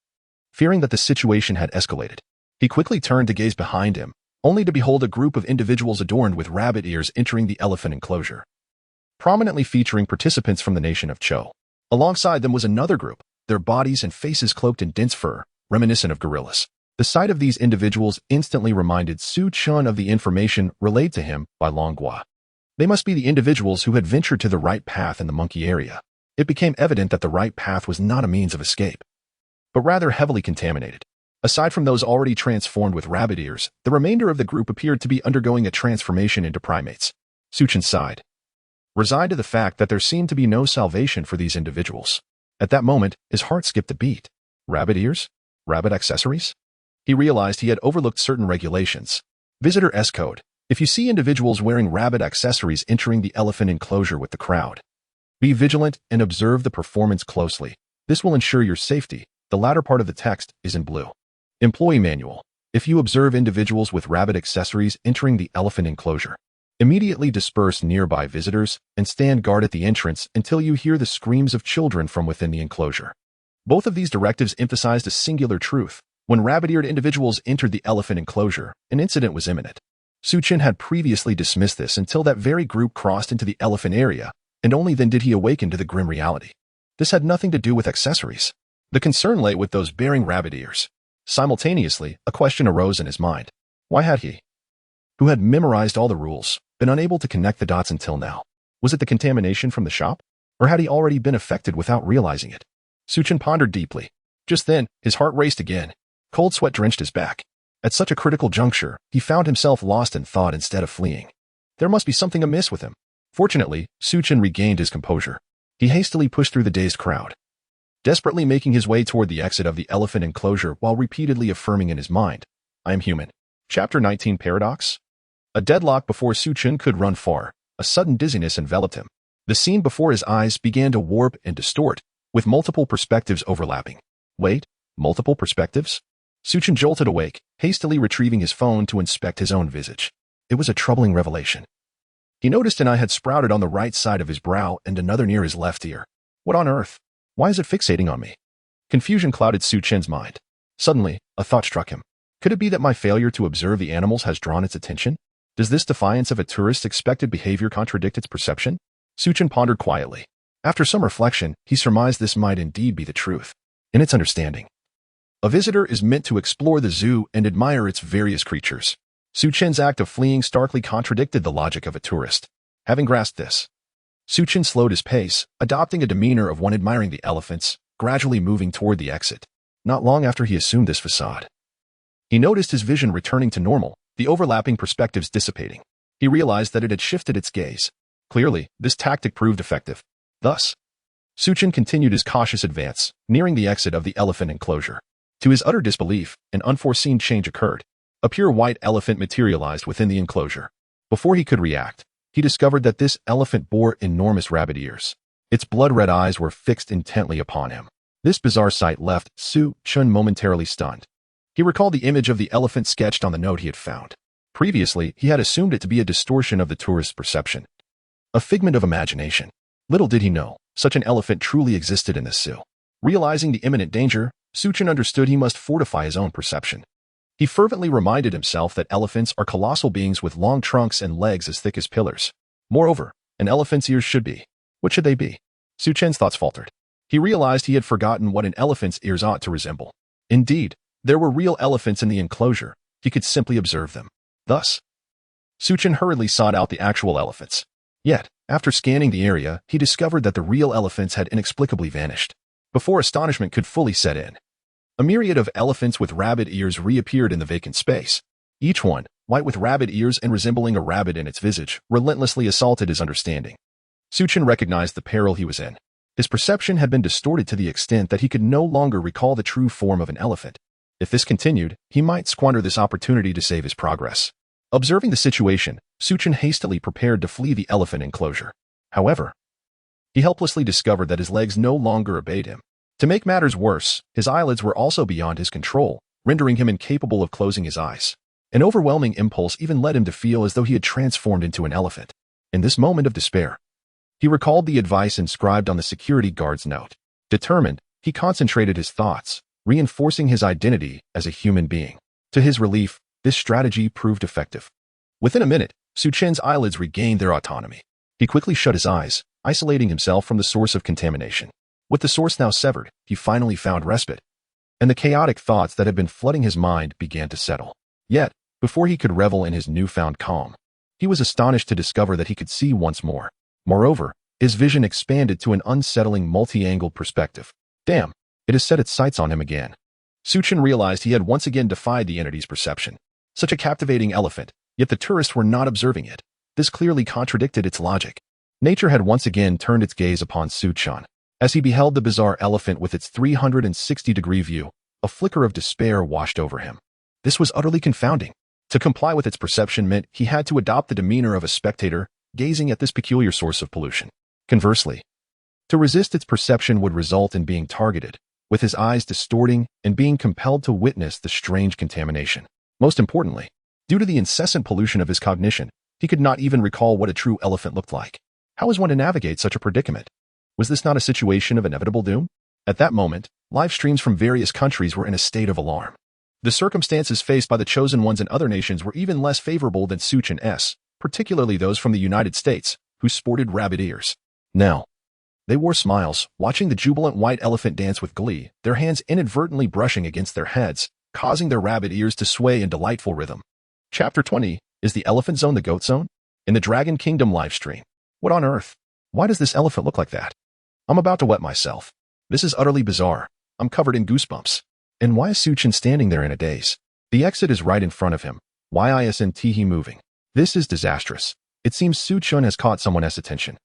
Fearing that the situation had escalated, he quickly turned to gaze behind him, only to behold a group of individuals adorned with rabbit ears entering the elephant enclosure, prominently featuring participants from the nation of Cho. Alongside them was another group, their bodies and faces cloaked in dense fur, reminiscent of gorillas. The sight of these individuals instantly reminded Chen of the information relayed to him by Longhua. They must be the individuals who had ventured to the right path in the monkey area. It became evident that the right path was not a means of escape, but rather heavily contaminated. Aside from those already transformed with rabbit ears, the remainder of the group appeared to be undergoing a transformation into primates. Chen sighed, resigned to the fact that there seemed to be no salvation for these individuals. At that moment, his heart skipped a beat. Rabbit ears? Rabbit accessories? He realized he had overlooked certain regulations. Visitor S code. If you see individuals wearing rabbit accessories entering the elephant enclosure with the crowd, be vigilant and observe the performance closely. This will ensure your safety. The latter part of the text is in blue. Employee manual. If you observe individuals with rabbit accessories entering the elephant enclosure, immediately disperse nearby visitors and stand guard at the entrance until you hear the screams of children from within the enclosure. Both of these directives emphasized a singular truth. When rabbit-eared individuals entered the elephant enclosure, an incident was imminent. Chen had previously dismissed this until that very group crossed into the elephant area, and only then did he awaken to the grim reality. This had nothing to do with accessories. The concern lay with those bearing rabbit ears. Simultaneously, a question arose in his mind. Why had he, who had memorized all the rules, been unable to connect the dots until now? Was it the contamination from the shop? Or had he already been affected without realizing it? Chen pondered deeply. Just then, his heart raced again. Cold sweat drenched his back. At such a critical juncture, he found himself lost in thought instead of fleeing. There must be something amiss with him. Fortunately, Chen regained his composure. He hastily pushed through the dazed crowd, desperately making his way toward the exit of the elephant enclosure while repeatedly affirming in his mind, I am human. Chapter 19 Paradox? A deadlock before Chen could run far. A sudden dizziness enveloped him. The scene before his eyes began to warp and distort, with multiple perspectives overlapping. Wait, multiple perspectives? Chen jolted awake, hastily retrieving his phone to inspect his own visage. It was a troubling revelation. He noticed an eye had sprouted on the right side of his brow and another near his left ear. What on earth? Why is it fixating on me? Confusion clouded Chen's mind. Suddenly, a thought struck him. Could it be that my failure to observe the animals has drawn its attention? Does this defiance of a tourist's expected behavior contradict its perception? Chen pondered quietly. After some reflection, he surmised this might indeed be the truth. In its understanding, a visitor is meant to explore the zoo and admire its various creatures. Chen's act of fleeing starkly contradicted the logic of a tourist. Having grasped this, Chen slowed his pace, adopting a demeanor of one admiring the elephants, gradually moving toward the exit. Not long after he assumed this facade, he noticed his vision returning to normal, the overlapping perspectives dissipating. He realized that it had shifted its gaze. Clearly, this tactic proved effective. Thus, Chen continued his cautious advance, nearing the exit of the elephant enclosure. To his utter disbelief, an unforeseen change occurred. A pure white elephant materialized within the enclosure. Before he could react, he discovered that this elephant bore enormous rabbit ears. Its blood-red eyes were fixed intently upon him. This bizarre sight left Chen momentarily stunned. He recalled the image of the elephant sketched on the note he had found. Previously, he had assumed it to be a distortion of the tourist's perception, a figment of imagination. Little did he know, such an elephant truly existed in this zoo. Realizing the imminent danger, Chen understood he must fortify his own perception. He fervently reminded himself that elephants are colossal beings with long trunks and legs as thick as pillars. Moreover, an elephant's ears should be. What should they be? Chen's thoughts faltered. He realized he had forgotten what an elephant's ears ought to resemble. Indeed, there were real elephants in the enclosure. He could simply observe them. Thus, Chen hurriedly sought out the actual elephants. Yet, after scanning the area, he discovered that the real elephants had inexplicably vanished. Before astonishment could fully set in, a myriad of elephants with rabbit ears reappeared in the vacant space. Each one, white with rabbit ears and resembling a rabbit in its visage, relentlessly assaulted his understanding. Chen recognized the peril he was in. His perception had been distorted to the extent that he could no longer recall the true form of an elephant. If this continued, he might squander this opportunity to save his progress. Observing the situation, Chen hastily prepared to flee the elephant enclosure. However, he helplessly discovered that his legs no longer obeyed him. To make matters worse, his eyelids were also beyond his control, rendering him incapable of closing his eyes. An overwhelming impulse even led him to feel as though he had transformed into an elephant. In this moment of despair, he recalled the advice inscribed on the security guard's note. Determined, he concentrated his thoughts, reinforcing his identity as a human being. To his relief, this strategy proved effective. Within a minute, Chen's eyelids regained their autonomy. He quickly shut his eyes, isolating himself from the source of contamination. With the source now severed, he finally found respite, and the chaotic thoughts that had been flooding his mind began to settle. Yet, before he could revel in his newfound calm, he was astonished to discover that he could see once more. Moreover, his vision expanded to an unsettling multi-angled perspective. Damn, it has set its sights on him again. Chen realized he had once again defied the entity's perception. Such a captivating elephant, yet the tourists were not observing it. This clearly contradicted its logic. Nature had once again turned its gaze upon Chen. As he beheld the bizarre elephant with its 360-degree view, a flicker of despair washed over him. This was utterly confounding. To comply with its perception meant he had to adopt the demeanor of a spectator, gazing at this peculiar source of pollution. Conversely, to resist its perception would result in being targeted, with his eyes distorting and being compelled to witness the strange contamination. Most importantly, due to the incessant pollution of his cognition, he could not even recall what a true elephant looked like. How is one to navigate such a predicament? Was this not a situation of inevitable doom? At that moment, live streams from various countries were in a state of alarm. The circumstances faced by the chosen ones in other nations were even less favorable than Chen's, particularly those from the United States, who sported rabbit ears. Now, they wore smiles, watching the jubilant white elephant dance with glee, their hands inadvertently brushing against their heads, causing their rabbit ears to sway in delightful rhythm. Chapter 20, Is the Elephant Zone the Goat Zone? In the Dragon Kingdom livestream. What on earth? Why does this elephant look like that? I'm about to wet myself. This is utterly bizarre. I'm covered in goosebumps. And why is Chen standing there in a daze? The exit is right in front of him. Why isn't he moving? This is disastrous. It seems Chen has caught someone's attention.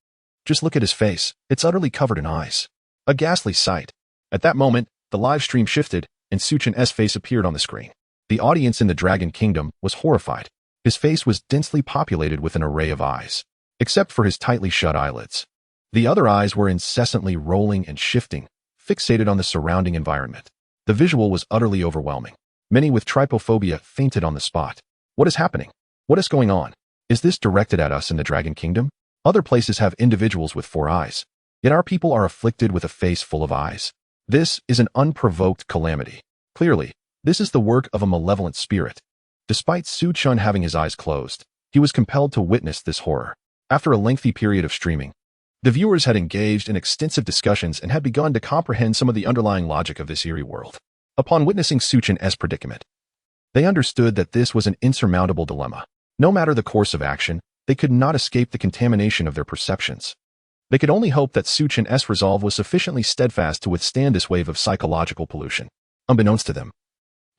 Just look at his face. It's utterly covered in eyes. A ghastly sight. At that moment, the live stream shifted, and Chen's face appeared on the screen. The audience in the Dragon Kingdom was horrified. His face was densely populated with an array of eyes, except for his tightly shut eyelids. The other eyes were incessantly rolling and shifting, fixated on the surrounding environment. The visual was utterly overwhelming. Many with trypophobia fainted on the spot. What is happening? What is going on? Is this directed at us in the Dragon Kingdom? Other places have individuals with 4 eyes. Yet our people are afflicted with a face full of eyes. This is an unprovoked calamity. Clearly, this is the work of a malevolent spirit. Despite Chen having his eyes closed, he was compelled to witness this horror. After a lengthy period of streaming, the viewers had engaged in extensive discussions and had begun to comprehend some of the underlying logic of this eerie world. Upon witnessing Chen's predicament, they understood that this was an insurmountable dilemma. No matter the course of action, they could not escape the contamination of their perceptions. They could only hope that Chen's resolve was sufficiently steadfast to withstand this wave of psychological pollution. Unbeknownst to them,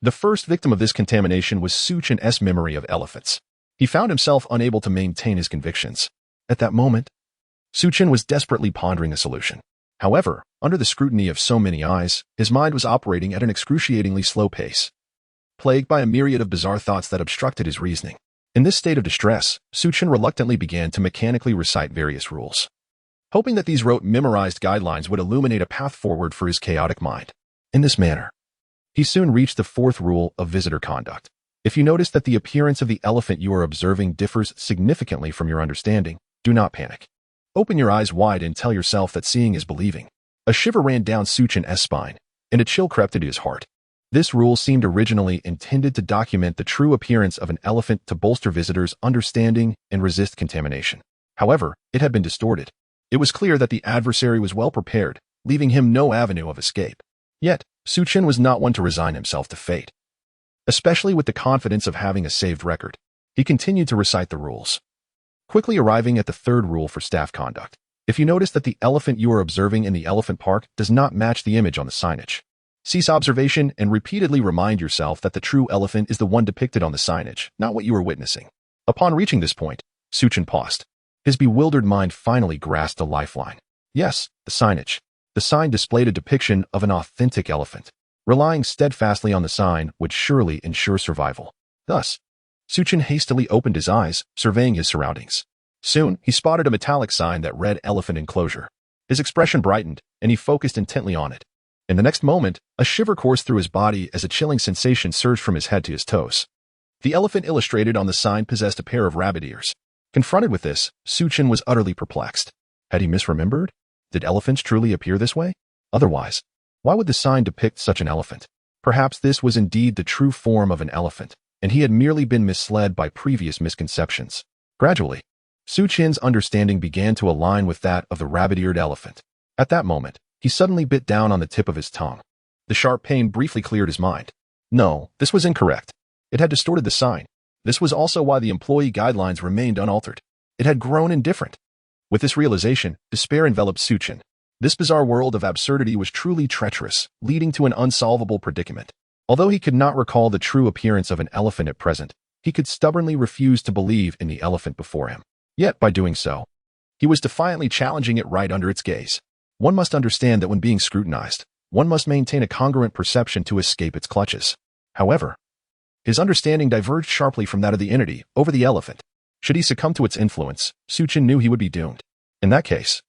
the first victim of this contamination was Chen's memory of elephants. He found himself unable to maintain his convictions. At that moment, Chen was desperately pondering a solution. However, under the scrutiny of so many eyes, his mind was operating at an excruciatingly slow pace, plagued by a myriad of bizarre thoughts that obstructed his reasoning. In this state of distress, Chen reluctantly began to mechanically recite various rules, hoping that these rote memorized guidelines would illuminate a path forward for his chaotic mind. In this manner, he soon reached the 4th rule of visitor conduct. If you notice that the appearance of the elephant you are observing differs significantly from your understanding, do not panic. Open your eyes wide and tell yourself that seeing is believing. A shiver ran down Chen's spine, and a chill crept into his heart. This rule seemed originally intended to document the true appearance of an elephant to bolster visitors' understanding and resist contamination. However, it had been distorted. It was clear that the adversary was well prepared, leaving him no avenue of escape. Yet, Chen was not one to resign himself to fate. Especially with the confidence of having a saved record, he continued to recite the rules. Quickly arriving at the third rule for staff conduct. If you notice that the elephant you are observing in the elephant park does not match the image on the signage, cease observation and repeatedly remind yourself that the true elephant is the one depicted on the signage, not what you are witnessing. Upon reaching this point, Chen paused. His bewildered mind finally grasped a lifeline. Yes, the signage. The sign displayed a depiction of an authentic elephant. Relying steadfastly on the sign would surely ensure survival. Thus, Chen hastily opened his eyes, surveying his surroundings. Soon, he spotted a metallic sign that read elephant enclosure. His expression brightened, and he focused intently on it. In the next moment, a shiver coursed through his body as a chilling sensation surged from his head to his toes. The elephant illustrated on the sign possessed a pair of rabbit ears. Confronted with this, Chen was utterly perplexed. Had he misremembered? Did elephants truly appear this way? Otherwise, why would the sign depict such an elephant? Perhaps this was indeed the true form of an elephant, and he had merely been misled by previous misconceptions. Gradually, Chen's understanding began to align with that of the rabbit-eared elephant. At that moment, he suddenly bit down on the tip of his tongue. The sharp pain briefly cleared his mind. No, this was incorrect. It had distorted the sign. This was also why the employee guidelines remained unaltered. It had grown indifferent. With this realization, despair enveloped Chen. This bizarre world of absurdity was truly treacherous, leading to an unsolvable predicament. Although he could not recall the true appearance of an elephant at present, he could stubbornly refuse to believe in the elephant before him. Yet, by doing so, he was defiantly challenging it right under its gaze. One must understand that when being scrutinized, one must maintain a congruent perception to escape its clutches. However, his understanding diverged sharply from that of the entity over the elephant. Should he succumb to its influence, Chen knew he would be doomed. In that case,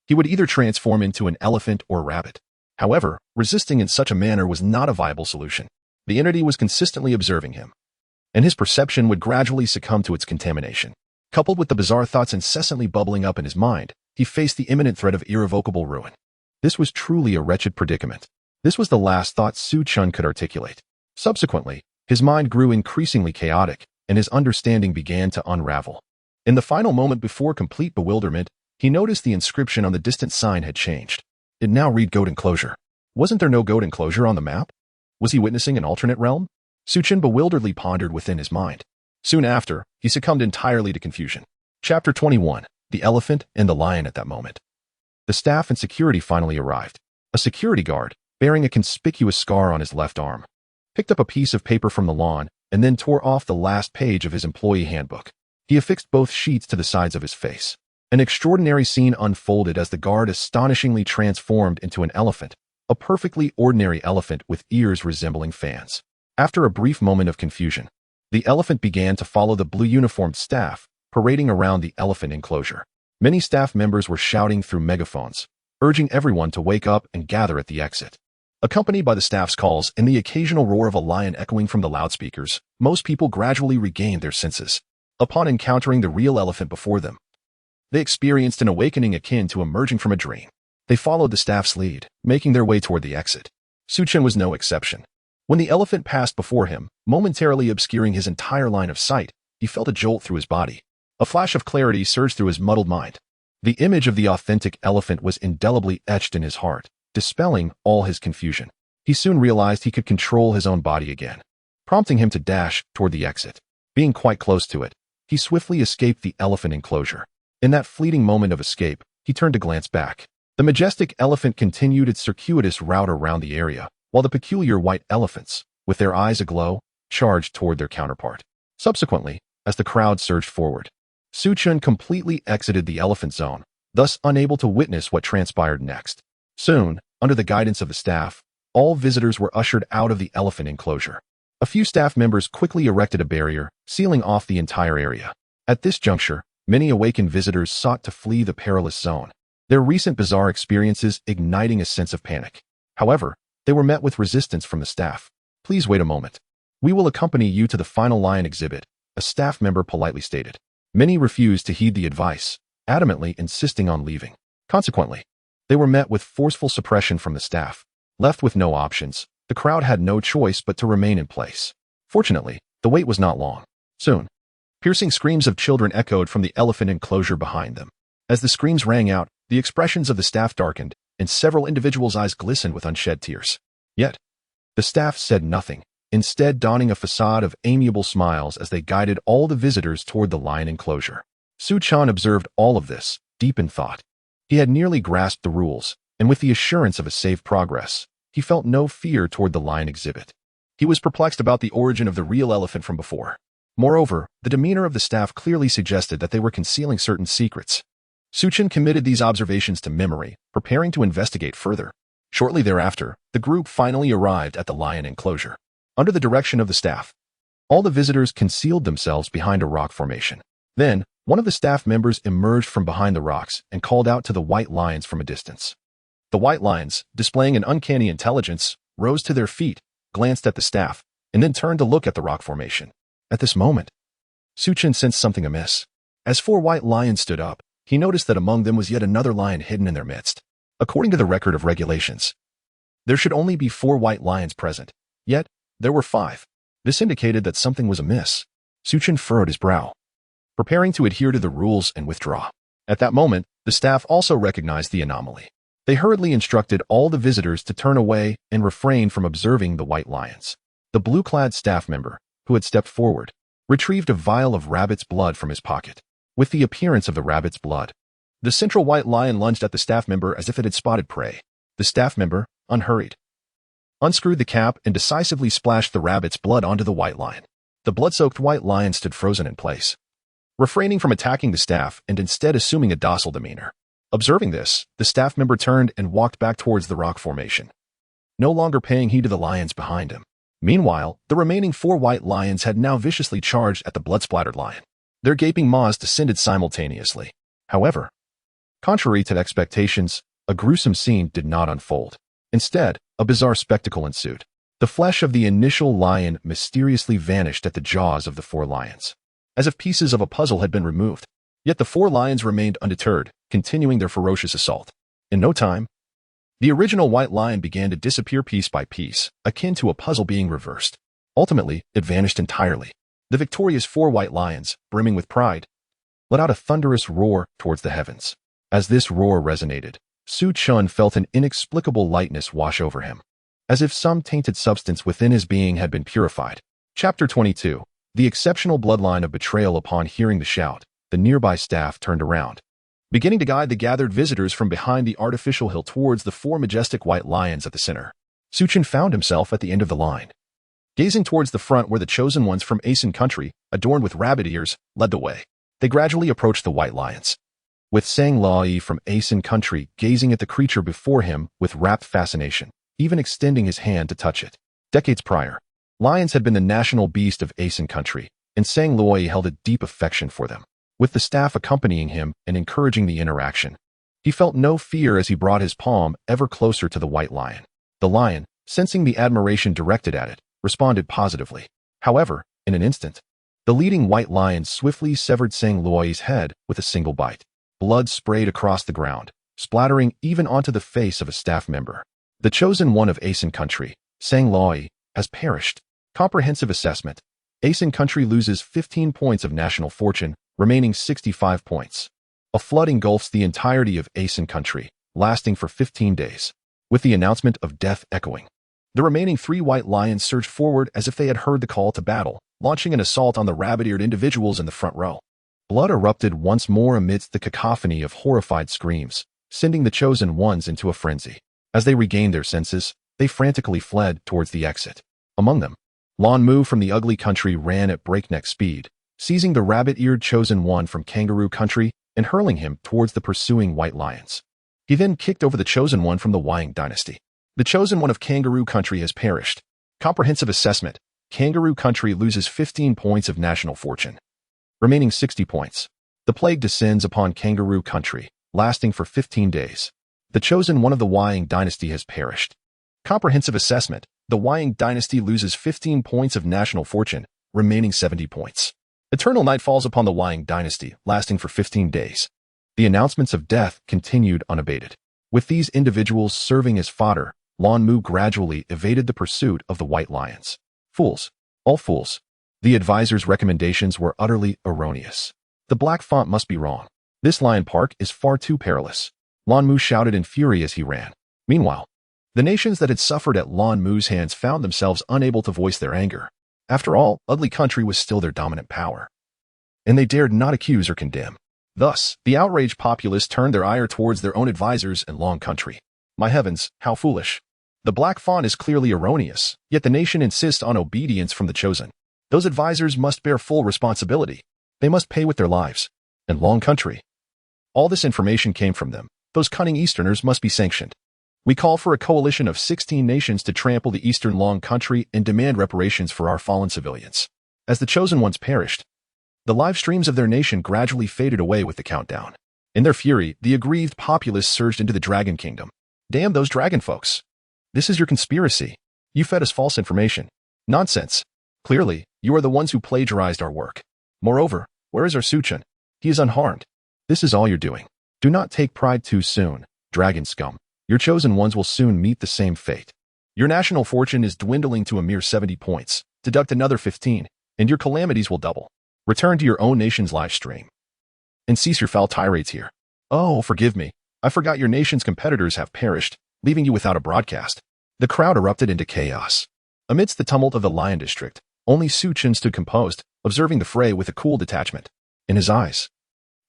he would either transform into an elephant or a rabbit. However, resisting in such a manner was not a viable solution. The entity was consistently observing him, and his perception would gradually succumb to its contamination. Coupled with the bizarre thoughts incessantly bubbling up in his mind, he faced the imminent threat of irrevocable ruin. This was truly a wretched predicament. This was the last thought Chen could articulate. Subsequently, his mind grew increasingly chaotic, and his understanding began to unravel. In the final moment before complete bewilderment, he noticed the inscription on the distant sign had changed. It now read goat enclosure. Wasn't there no goat enclosure on the map? Was he witnessing an alternate realm? Chen bewilderedly pondered within his mind. Soon after, he succumbed entirely to confusion. Chapter 21. The Elephant and the Lion at that moment. The staff and security finally arrived. A security guard, bearing a conspicuous scar on his left arm, picked up a piece of paper from the lawn and then tore off the last page of his employee handbook. He affixed both sheets to the sides of his face. An extraordinary scene unfolded as the guard astonishingly transformed into an elephant, a perfectly ordinary elephant with ears resembling fans. After a brief moment of confusion, the elephant began to follow the blue uniformed staff, parading around the elephant enclosure. Many staff members were shouting through megaphones, urging everyone to wake up and gather at the exit. Accompanied by the staff's calls and the occasional roar of a lion echoing from the loudspeakers, most people gradually regained their senses. Upon encountering the real elephant before them, they experienced an awakening akin to emerging from a dream. They followed the staff's lead, making their way toward the exit. Chen was no exception. When the elephant passed before him, momentarily obscuring his entire line of sight, he felt a jolt through his body. A flash of clarity surged through his muddled mind. The image of the authentic elephant was indelibly etched in his heart, dispelling all his confusion. He soon realized he could control his own body again, prompting him to dash toward the exit. Being quite close to it, he swiftly escaped the elephant enclosure. In that fleeting moment of escape, he turned to glance back. The majestic elephant continued its circuitous route around the area, while the peculiar white elephants, with their eyes aglow, charged toward their counterpart. Subsequently, as the crowd surged forward, Chen completely exited the elephant zone, thus unable to witness what transpired next. Soon, under the guidance of the staff, all visitors were ushered out of the elephant enclosure. A few staff members quickly erected a barrier, sealing off the entire area. At this juncture, many awakened visitors sought to flee the perilous zone, their recent bizarre experiences igniting a sense of panic. However, they were met with resistance from the staff. "Please wait a moment. We will accompany you to the final lion exhibit," a staff member politely stated. Many refused to heed the advice, adamantly insisting on leaving. Consequently, they were met with forceful suppression from the staff. Left with no options, the crowd had no choice but to remain in place. Fortunately, the wait was not long. Soon, piercing screams of children echoed from the elephant enclosure behind them. As the screams rang out, The expressions of the staff darkened, and several individuals' eyes glistened with unshed tears. Yet, the staff said nothing, instead donning a facade of amiable smiles as they guided all the visitors toward the lion enclosure. Chen observed all of this, deep in thought. He had nearly grasped the rules, and with the assurance of a safe progress, he felt no fear toward the lion exhibit. He was perplexed about the origin of the real elephant from before. Moreover, the demeanor of the staff clearly suggested that they were concealing certain secrets. Chen committed these observations to memory, preparing to investigate further. Shortly thereafter, the group finally arrived at the lion enclosure. Under the direction of the staff, all the visitors concealed themselves behind a rock formation. Then, one of the staff members emerged from behind the rocks and called out to the white lions from a distance. The white lions, displaying an uncanny intelligence, rose to their feet, glanced at the staff, and then turned to look at the rock formation. At this moment, Chen sensed something amiss. As 4 white lions stood up, he noticed that among them was yet another lion hidden in their midst. According to the record of regulations, there should only be 4 white lions present, yet there were 5. This indicated that something was amiss. Chen furrowed his brow, preparing to adhere to the rules and withdraw. At that moment, the staff also recognized the anomaly. They hurriedly instructed all the visitors to turn away and refrain from observing the white lions. The blue-clad staff member, who had stepped forward, retrieved a vial of rabbit's blood from his pocket. With the appearance of the rabbit's blood, the central white lion lunged at the staff member as if it had spotted prey. The staff member, unhurried, unscrewed the cap and decisively splashed the rabbit's blood onto the white lion. The blood-soaked white lion stood frozen in place, refraining from attacking the staff and instead assuming a docile demeanor. Observing this, the staff member turned and walked back towards the rock formation, no longer paying heed to the lions behind him. Meanwhile, the remaining 4 white lions had now viciously charged at the blood-splattered lion. Their gaping maws descended simultaneously. However, contrary to expectations, a gruesome scene did not unfold. Instead, a bizarre spectacle ensued. The flesh of the initial lion mysteriously vanished at the jaws of the 4 lions, as if pieces of a puzzle had been removed. Yet the 4 lions remained undeterred, continuing their ferocious assault. In no time, the original white lion began to disappear piece by piece, akin to a puzzle being reversed. Ultimately, it vanished entirely. The victorious 4 white lions, brimming with pride, let out a thunderous roar towards the heavens. As this roar resonated, Chen felt an inexplicable lightness wash over him, as if some tainted substance within his being had been purified. Chapter 22. The exceptional bloodline of betrayal. Upon hearing the shout, the nearby staff turned around, beginning to guide the gathered visitors from behind the artificial hill towards the 4 majestic white lions at the center. Chen found himself at the end of the line, gazing towards the front where the chosen ones from Acen country, adorned with rabbit ears, led the way. They gradually approached the white lions, with Sang Lai from Acen country gazing at the creature before him with rapt fascination, even extending his hand to touch it. Decades prior, lions had been the national beast of Acen country, and Sang Lai held a deep affection for them. With the staff accompanying him and encouraging the interaction, he felt no fear as he brought his palm ever closer to the white lion. The lion, sensing the admiration directed at it, responded positively. However, in an instant, the leading white lion swiftly severed Sang Lai's head with a single bite. Blood sprayed across the ground, splattering even onto the face of a staff member. The chosen one of Acen country, Sang Lai, has perished. Comprehensive assessment. Acen country loses 15 points of national fortune, remaining 65 points. A flood engulfs the entirety of Acen country, lasting for 15 days, with the announcement of death echoing. The remaining 3 white lions surged forward as if they had heard the call to battle, launching an assault on the rabbit-eared individuals in the front row. Blood erupted once more amidst the cacophony of horrified screams, sending the chosen ones into a frenzy. As they regained their senses, they frantically fled towards the exit. Among them, Lan Mu from the ugly country ran at breakneck speed, seizing the rabbit-eared chosen one from kangaroo country and hurling him towards the pursuing white lions. He then kicked over the chosen one from the Widen dynasty. The chosen one of kangaroo country has perished. Comprehensive assessment. Kangaroo country loses 15 points of national fortune, remaining 60 points. The plague descends upon kangaroo country, lasting for 15 days. The chosen one of the Widen dynasty has perished. Comprehensive assessment. The Widen dynasty loses 15 points of national fortune, remaining 70 points. Eternal night falls upon the Widen dynasty, lasting for 15 days. The announcements of death continued unabated. With these individuals serving as fodder, Lan Mu gradually evaded the pursuit of the white lions. Fools. All fools. The advisor's recommendations were utterly erroneous. The black font must be wrong. This lion park is far too perilous. Lan Mu shouted in fury as he ran. Meanwhile, the nations that had suffered at Lan Mu's hands found themselves unable to voice their anger. After all, ugly country was still their dominant power, and they dared not accuse or condemn. Thus, the outraged populace turned their ire towards their own advisors and Long country. My heavens, how foolish. The black font is clearly erroneous, yet the nation insists on obedience from the chosen. Those advisors must bear full responsibility. They must pay with their lives. And Long country. All this information came from them. Those cunning Easterners must be sanctioned. We call for a coalition of 16 nations to trample the Eastern Long country and demand reparations for our fallen civilians. As the chosen ones perished, the live streams of their nation gradually faded away with the countdown. In their fury, the aggrieved populace surged into the Dragon Kingdom. Damn those dragon folks. This is your conspiracy. You fed us false information. Nonsense. Clearly, you are the ones who plagiarized our work. Moreover, where is our Chen? He is unharmed. This is all you're doing. Do not take pride too soon, dragon scum. Your chosen ones will soon meet the same fate. Your national fortune is dwindling to a mere 70 points. Deduct another 15, and your calamities will double. Return to your own nation's live stream. And cease your foul tirades here. Oh, forgive me. I forgot your nation's competitors have perished, leaving you without a broadcast. The crowd erupted into chaos. Amidst the tumult of the Lion District, only Chen stood composed, observing the fray with a cool detachment. In his eyes,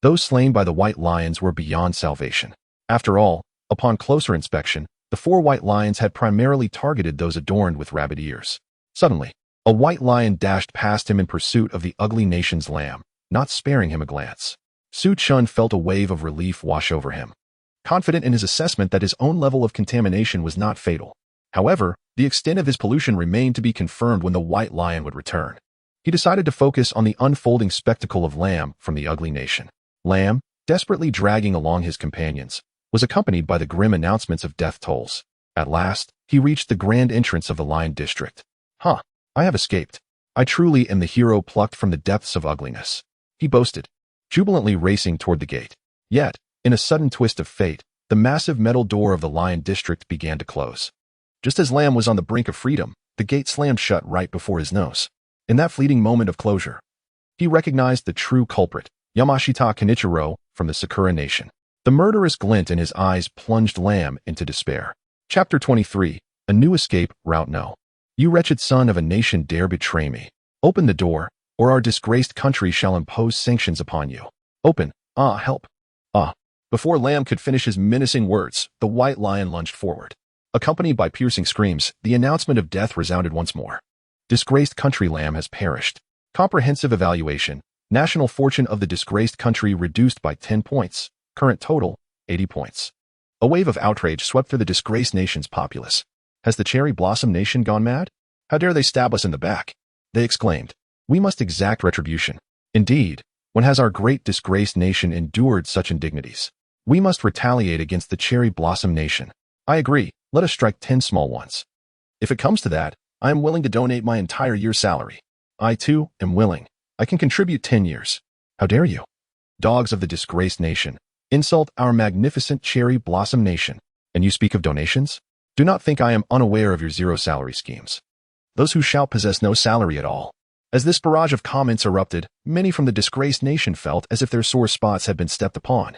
those slain by the white lions were beyond salvation. After all, upon closer inspection, the 4 white lions had primarily targeted those adorned with rabbit ears. Suddenly, a white lion dashed past him in pursuit of the ugly nation's lamb, not sparing him a glance. Chen felt a wave of relief wash over him, confident in his assessment that his own level of contamination was not fatal. However, the extent of his pollution remained to be confirmed when the white lion would return. He decided to focus on the unfolding spectacle of Lamb from the ugly nation. Lamb, desperately dragging along his companions, was accompanied by the grim announcements of death tolls. At last, he reached the grand entrance of the Lion District. I have escaped. I truly am the hero plucked from the depths of ugliness, he boasted, jubilantly racing toward the gate. Yet, in a sudden twist of fate, the massive metal door of the Lion District began to close. Just as Lamb was on the brink of freedom, the gate slammed shut right before his nose. In that fleeting moment of closure, he recognized the true culprit, Yamashita Kenichiro, from the Sakura Nation. The murderous glint in his eyes plunged Lamb into despair. Chapter 23, A New Escape, Route No. You wretched son of a nation dare betray me. Open the door, or our disgraced country shall impose sanctions upon you. Open. Help. Before Lamb could finish his menacing words, the white lion lunged forward. Accompanied by piercing screams, the announcement of death resounded once more. Disgraced country Lamb has perished. Comprehensive evaluation. National fortune of the disgraced country reduced by 10 points. Current total, 80 points. A wave of outrage swept through the disgraced nation's populace. Has the Cherry Blossom Nation gone mad? How dare they stab us in the back? They exclaimed. We must exact retribution. Indeed, when has our great disgraced nation endured such indignities? We must retaliate against the Cherry Blossom Nation. I agree, let us strike 10 small ones. If it comes to that, I am willing to donate my entire year's salary. I, too, am willing. I can contribute 10 years. How dare you? Dogs of the disgraced nation, insult our magnificent Cherry Blossom Nation, and you speak of donations? Do not think I am unaware of your zero salary schemes. Those who shout possess no salary at all. As this barrage of comments erupted, many from the disgraced nation felt as if their sore spots had been stepped upon,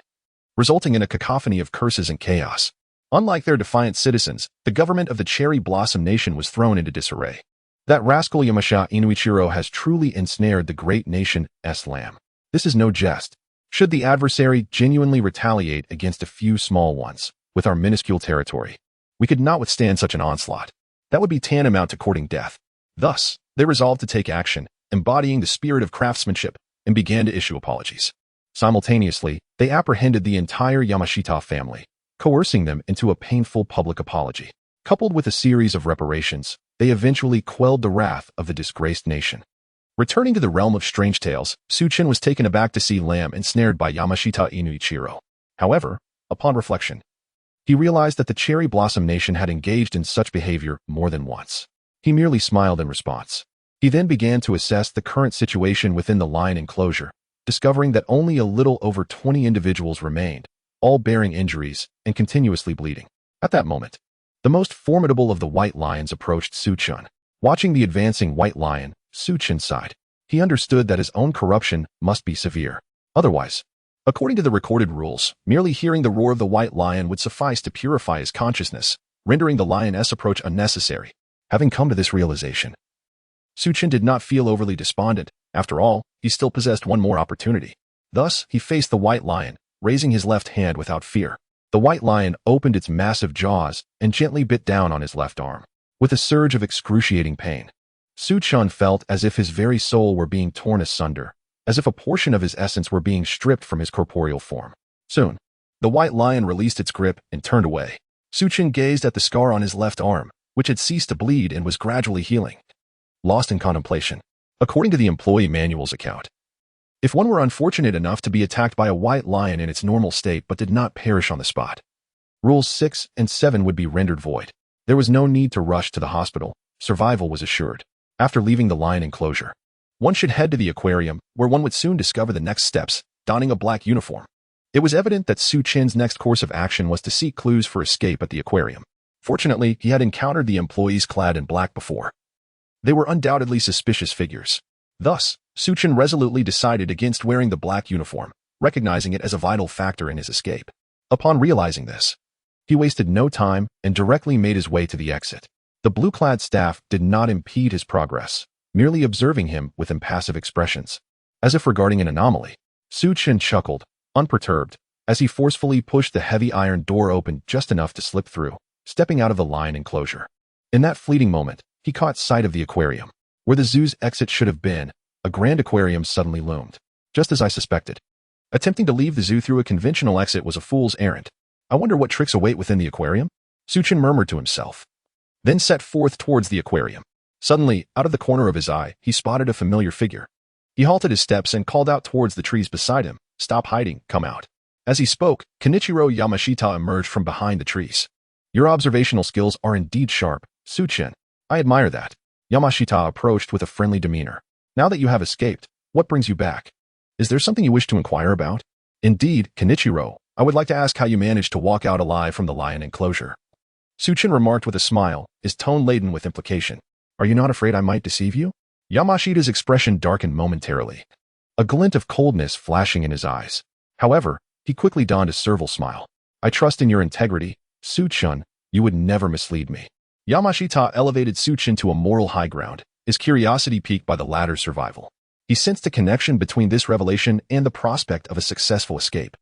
resulting in a cacophony of curses and chaos. Unlike their defiant citizens, the government of the Cherry Blossom Nation was thrown into disarray. That rascal Yamashita Inuichiro has truly ensnared the great nation's lamb. This is no jest. Should the adversary genuinely retaliate against a few small ones, with our minuscule territory, we could not withstand such an onslaught. That would be tantamount to courting death. Thus, they resolved to take action, embodying the spirit of craftsmanship, and began to issue apologies. Simultaneously, they apprehended the entire Yamashita family, coercing them into a painful public apology. Coupled with a series of reparations, they eventually quelled the wrath of the disgraced nation. Returning to the realm of strange tales, Chen was taken aback to see Lamb ensnared by Yamashita Inuichiro. However, upon reflection, he realized that the Cherry Blossom Nation had engaged in such behavior more than once. He merely smiled in response. He then began to assess the current situation within the lion enclosure, discovering that only a little over 20 individuals remained, all bearing injuries and continuously bleeding. At that moment, the most formidable of the white lions approached Chen. Watching the advancing white lion, Chen sighed. He understood that his own corruption must be severe. Otherwise, According to the recorded rules, merely hearing the roar of the white lion would suffice to purify his consciousness, rendering the lioness approach unnecessary. Having come to this realization, Chen did not feel overly despondent. After all, he still possessed one more opportunity. Thus, he faced the white lion, raising his left hand without fear. The white lion opened its massive jaws and gently bit down on his left arm. With a surge of excruciating pain, Chen felt as if his very soul were being torn asunder, as if a portion of his essence were being stripped from his corporeal form. Soon, the white lion released its grip and turned away. Chen gazed at the scar on his left arm, which had ceased to bleed and was gradually healing. Lost in contemplation. According to the employee manual's account, if one were unfortunate enough to be attacked by a white lion in its normal state but did not perish on the spot, Rules 6 and 7 would be rendered void. There was no need to rush to the hospital. Survival was assured. After leaving the lion enclosure, one should head to the aquarium, where one would soon discover the next steps, donning a black uniform. It was evident that Chen's next course of action was to seek clues for escape at the aquarium. Fortunately, he had encountered the employees clad in black before. They were undoubtedly suspicious figures. Thus, Chen resolutely decided against wearing the black uniform, recognizing it as a vital factor in his escape. Upon realizing this, he wasted no time and directly made his way to the exit. The blue-clad staff did not impede his progress, merely observing him with impassive expressions. As if regarding an anomaly, Chen chuckled, unperturbed, as he forcefully pushed the heavy iron door open just enough to slip through, stepping out of the lion enclosure. In that fleeting moment, he caught sight of the aquarium. Where the zoo's exit should have been, a grand aquarium suddenly loomed. Just as I suspected. Attempting to leave the zoo through a conventional exit was a fool's errand. I wonder what tricks await within the aquarium? Chen murmured to himself, then set forth towards the aquarium. Suddenly, out of the corner of his eye, he spotted a familiar figure. He halted his steps and called out towards the trees beside him, "Stop hiding, come out." As he spoke, Kenichiro Yamashita emerged from behind the trees. "Your observational skills are indeed sharp, Chen. I admire that." Yamashita approached with a friendly demeanor. "Now that you have escaped, what brings you back? Is there something you wish to inquire about?" "Indeed, Kenichiro, I would like to ask how you managed to walk out alive from the lion enclosure." Chen remarked with a smile, his tone laden with implication. "Are you not afraid I might deceive you?" Yamashita's expression darkened momentarily, a glint of coldness flashing in his eyes. However, he quickly donned a servile smile. "I trust in your integrity, Chen. You would never mislead me." Yamashita elevated Chen to a moral high ground, his curiosity piqued by the latter's survival. He sensed a connection between this revelation and the prospect of a successful escape,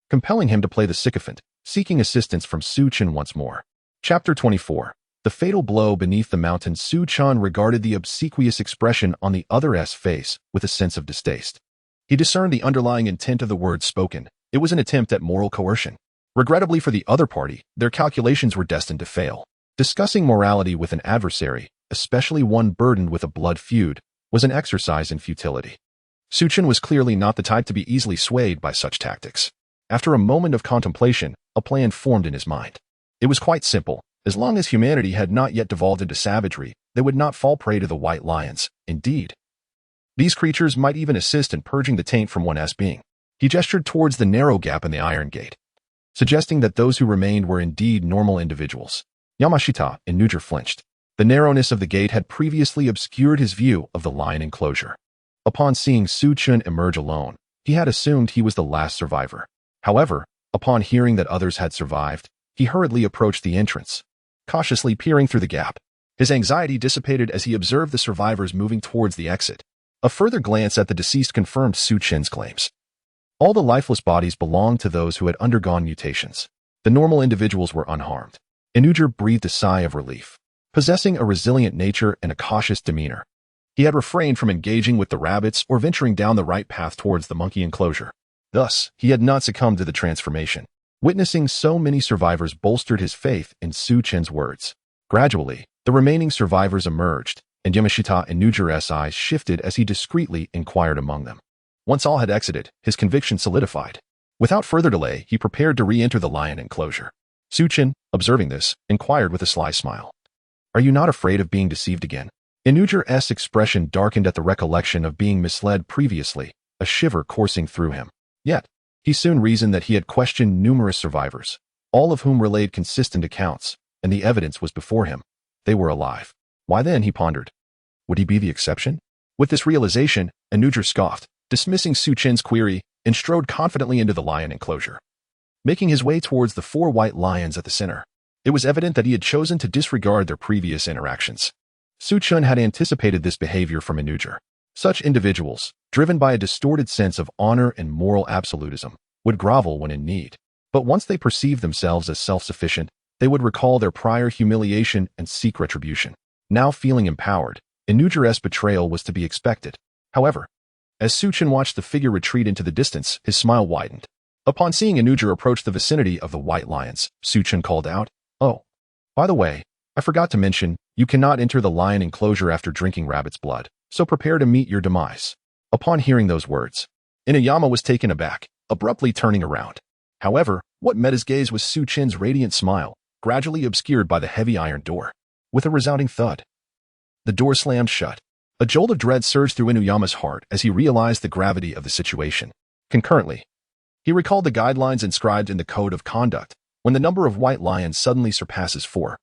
compelling him to play the sycophant, seeking assistance from Chen once more. Chapter 24. The fatal blow beneath the mountain. Chen regarded the obsequious expression on the other's face with a sense of distaste. He discerned the underlying intent of the words spoken. It was an attempt at moral coercion. Regrettably for the other party, their calculations were destined to fail. Discussing morality with an adversary, especially one burdened with a blood feud, was an exercise in futility. Chen was clearly not the type to be easily swayed by such tactics. After a moment of contemplation, a plan formed in his mind. It was quite simple. As long as humanity had not yet devolved into savagery, they would not fall prey to the white lions. Indeed, these creatures might even assist in purging the taint from one's being. He gestured towards the narrow gap in the iron gate, suggesting that those who remained were indeed normal individuals. Yamashita and Nujer flinched. The narrowness of the gate had previously obscured his view of the lion enclosure. Upon seeing Chen emerge alone, he had assumed he was the last survivor. However, upon hearing that others had survived, he hurriedly approached the entrance, cautiously peering through the gap. His anxiety dissipated as he observed the survivors moving towards the exit. A further glance at the deceased confirmed Chen's claims. All the lifeless bodies belonged to those who had undergone mutations. The normal individuals were unharmed. Inujer breathed a sigh of relief. Possessing a resilient nature and a cautious demeanor, he had refrained from engaging with the rabbits or venturing down the right path towards the monkey enclosure. Thus, he had not succumbed to the transformation. Witnessing so many survivors bolstered his faith in Chen's words. Gradually, the remaining survivors emerged, and Yamashita and Nujer's eyes shifted as he discreetly inquired among them. Once all had exited, his conviction solidified. Without further delay, he prepared to re-enter the lion enclosure. Chen, observing this, inquired with a sly smile. "Are you not afraid of being deceived again?" Inujer's expression darkened at the recollection of being misled previously, a shiver coursing through him. Yet, he soon reasoned that he had questioned numerous survivors, all of whom relayed consistent accounts, and the evidence was before him. They were alive. Why then, he pondered, would he be the exception? With this realization, Inujer scoffed, dismissing Su Chen's query, and strode confidently into the lion enclosure. Making his way towards the 4 white lions at the center, it was evident that he had chosen to disregard their previous interactions. Su Chen had anticipated this behavior from Inuger. Such individuals, driven by a distorted sense of honor and moral absolutism, would grovel when in need. But once they perceived themselves as self-sufficient, they would recall their prior humiliation and seek retribution. Now feeling empowered, Inuger's betrayal was to be expected. However, as Su Chen watched the figure retreat into the distance, his smile widened. Upon seeing Inuger approach the vicinity of the white lions, Su Chen called out, "Oh, by the way, I forgot to mention, you cannot enter the lion enclosure after drinking rabbit's blood, so prepare to meet your demise." Upon hearing those words, Inuyama was taken aback, abruptly turning around. However, what met his gaze was Su Chen's radiant smile, gradually obscured by the heavy iron door. With a resounding thud, the door slammed shut. A jolt of dread surged through Inuyama's heart as he realized the gravity of the situation. Concurrently, he recalled the guidelines inscribed in the Code of Conduct. When the number of white lions suddenly surpasses 4,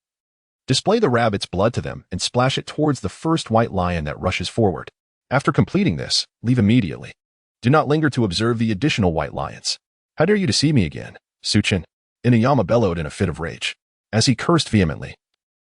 display the rabbit's blood to them and splash it towards the first white lion that rushes forward. After completing this, leave immediately. Do not linger to observe the additional white lions. How dare you deceive me again, Su Chen? Inuyama bellowed in a fit of rage. As he cursed vehemently,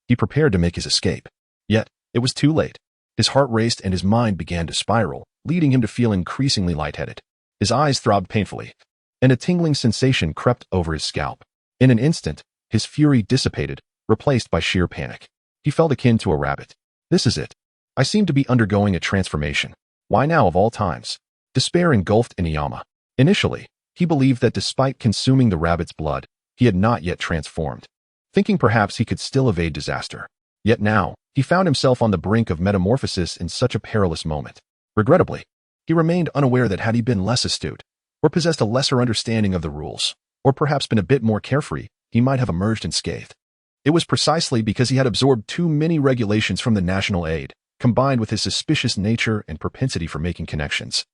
he prepared to make his escape. Yet, it was too late. His heart raced and his mind began to spiral, leading him to feel increasingly lightheaded. His eyes throbbed painfully, and a tingling sensation crept over his scalp. In an instant, his fury dissipated, replaced by sheer panic. He felt akin to a rabbit. This is it. I seem to be undergoing a transformation. Why now of all times? Despair engulfed Inuyama. Initially, he believed that despite consuming the rabbit's blood, he had not yet transformed, thinking perhaps he could still evade disaster. Yet now, he found himself on the brink of metamorphosis in such a perilous moment. Regrettably, he remained unaware that had he been less astute, or possessed a lesser understanding of the rules, or perhaps been a bit more carefree, he might have emerged unscathed. It was precisely because he had absorbed too many regulations from the national aid, combined with his suspicious nature and propensity for making connections,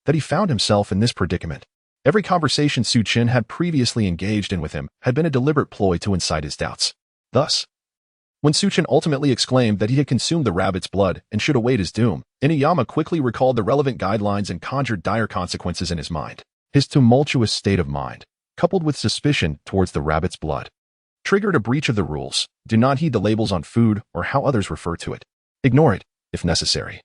that he found himself in this predicament. Every conversation Su Chen had previously engaged in with him had been a deliberate ploy to incite his doubts. Thus, when Su Chen ultimately exclaimed that he had consumed the rabbit's blood and should await his doom, Inuyama quickly recalled the relevant guidelines and conjured dire consequences in his mind. His tumultuous state of mind, coupled with suspicion towards the rabbit's blood, triggered a breach of the rules. Do not heed the labels on food or how others refer to it. Ignore it, if necessary.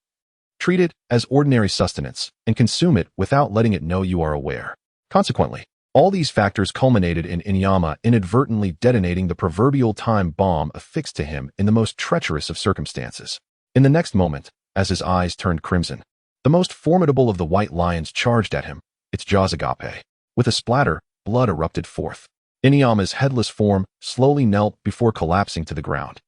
Treat it as ordinary sustenance and consume it without letting it know you are aware. Consequently, all these factors culminated in Inuyama inadvertently detonating the proverbial time bomb affixed to him in the most treacherous of circumstances. In the next moment, as his eyes turned crimson, the most formidable of the white lions charged at him, its jaws agape. With a splatter, blood erupted forth. Inuyama's headless form slowly knelt before collapsing to the ground,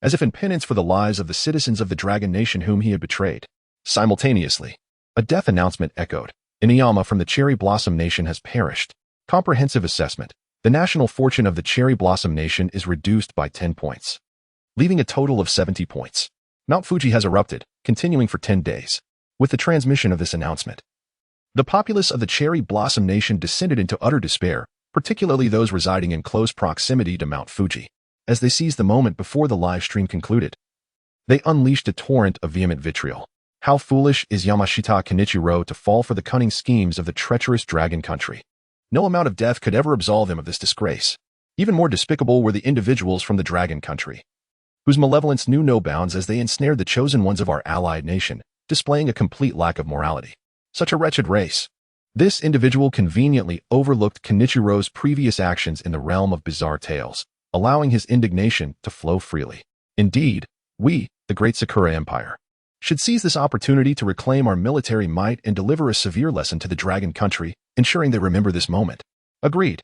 as if in penance for the lives of the citizens of the Dragon Nation whom he had betrayed. Simultaneously, a death announcement echoed. Inuyama from the Cherry Blossom Nation has perished. Comprehensive assessment. The national fortune of the Cherry Blossom Nation is reduced by 10 points, leaving a total of 70 points. Mount Fuji has erupted, continuing for 10 days. With the transmission of this announcement, the populace of the Cherry Blossom Nation descended into utter despair, particularly those residing in close proximity to Mount Fuji. As they seized the moment before the live stream concluded, they unleashed a torrent of vehement vitriol. How foolish is Yamashita Kenichiro to fall for the cunning schemes of the treacherous dragon country. No amount of death could ever absolve him of this disgrace. Even more despicable were the individuals from the dragon country, whose malevolence knew no bounds as they ensnared the chosen ones of our allied nation, displaying a complete lack of morality. Such a wretched race. This individual conveniently overlooked Kenichiro's previous actions in the realm of bizarre tales, allowing his indignation to flow freely. Indeed, we, the Great Sakura Empire, should seize this opportunity to reclaim our military might and deliver a severe lesson to the dragon country, ensuring they remember this moment. Agreed.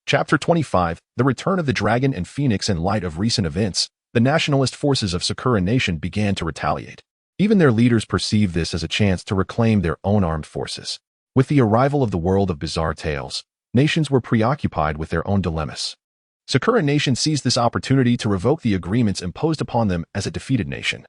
Chapter 25, The Return of the Dragon and Phoenix. In light of recent events, the nationalist forces of Sakura Nation began to retaliate. Even their leaders perceived this as a chance to reclaim their own armed forces. With the arrival of the world of bizarre tales, nations were preoccupied with their own dilemmas. Sakura Nation seized this opportunity to revoke the agreements imposed upon them as a defeated nation.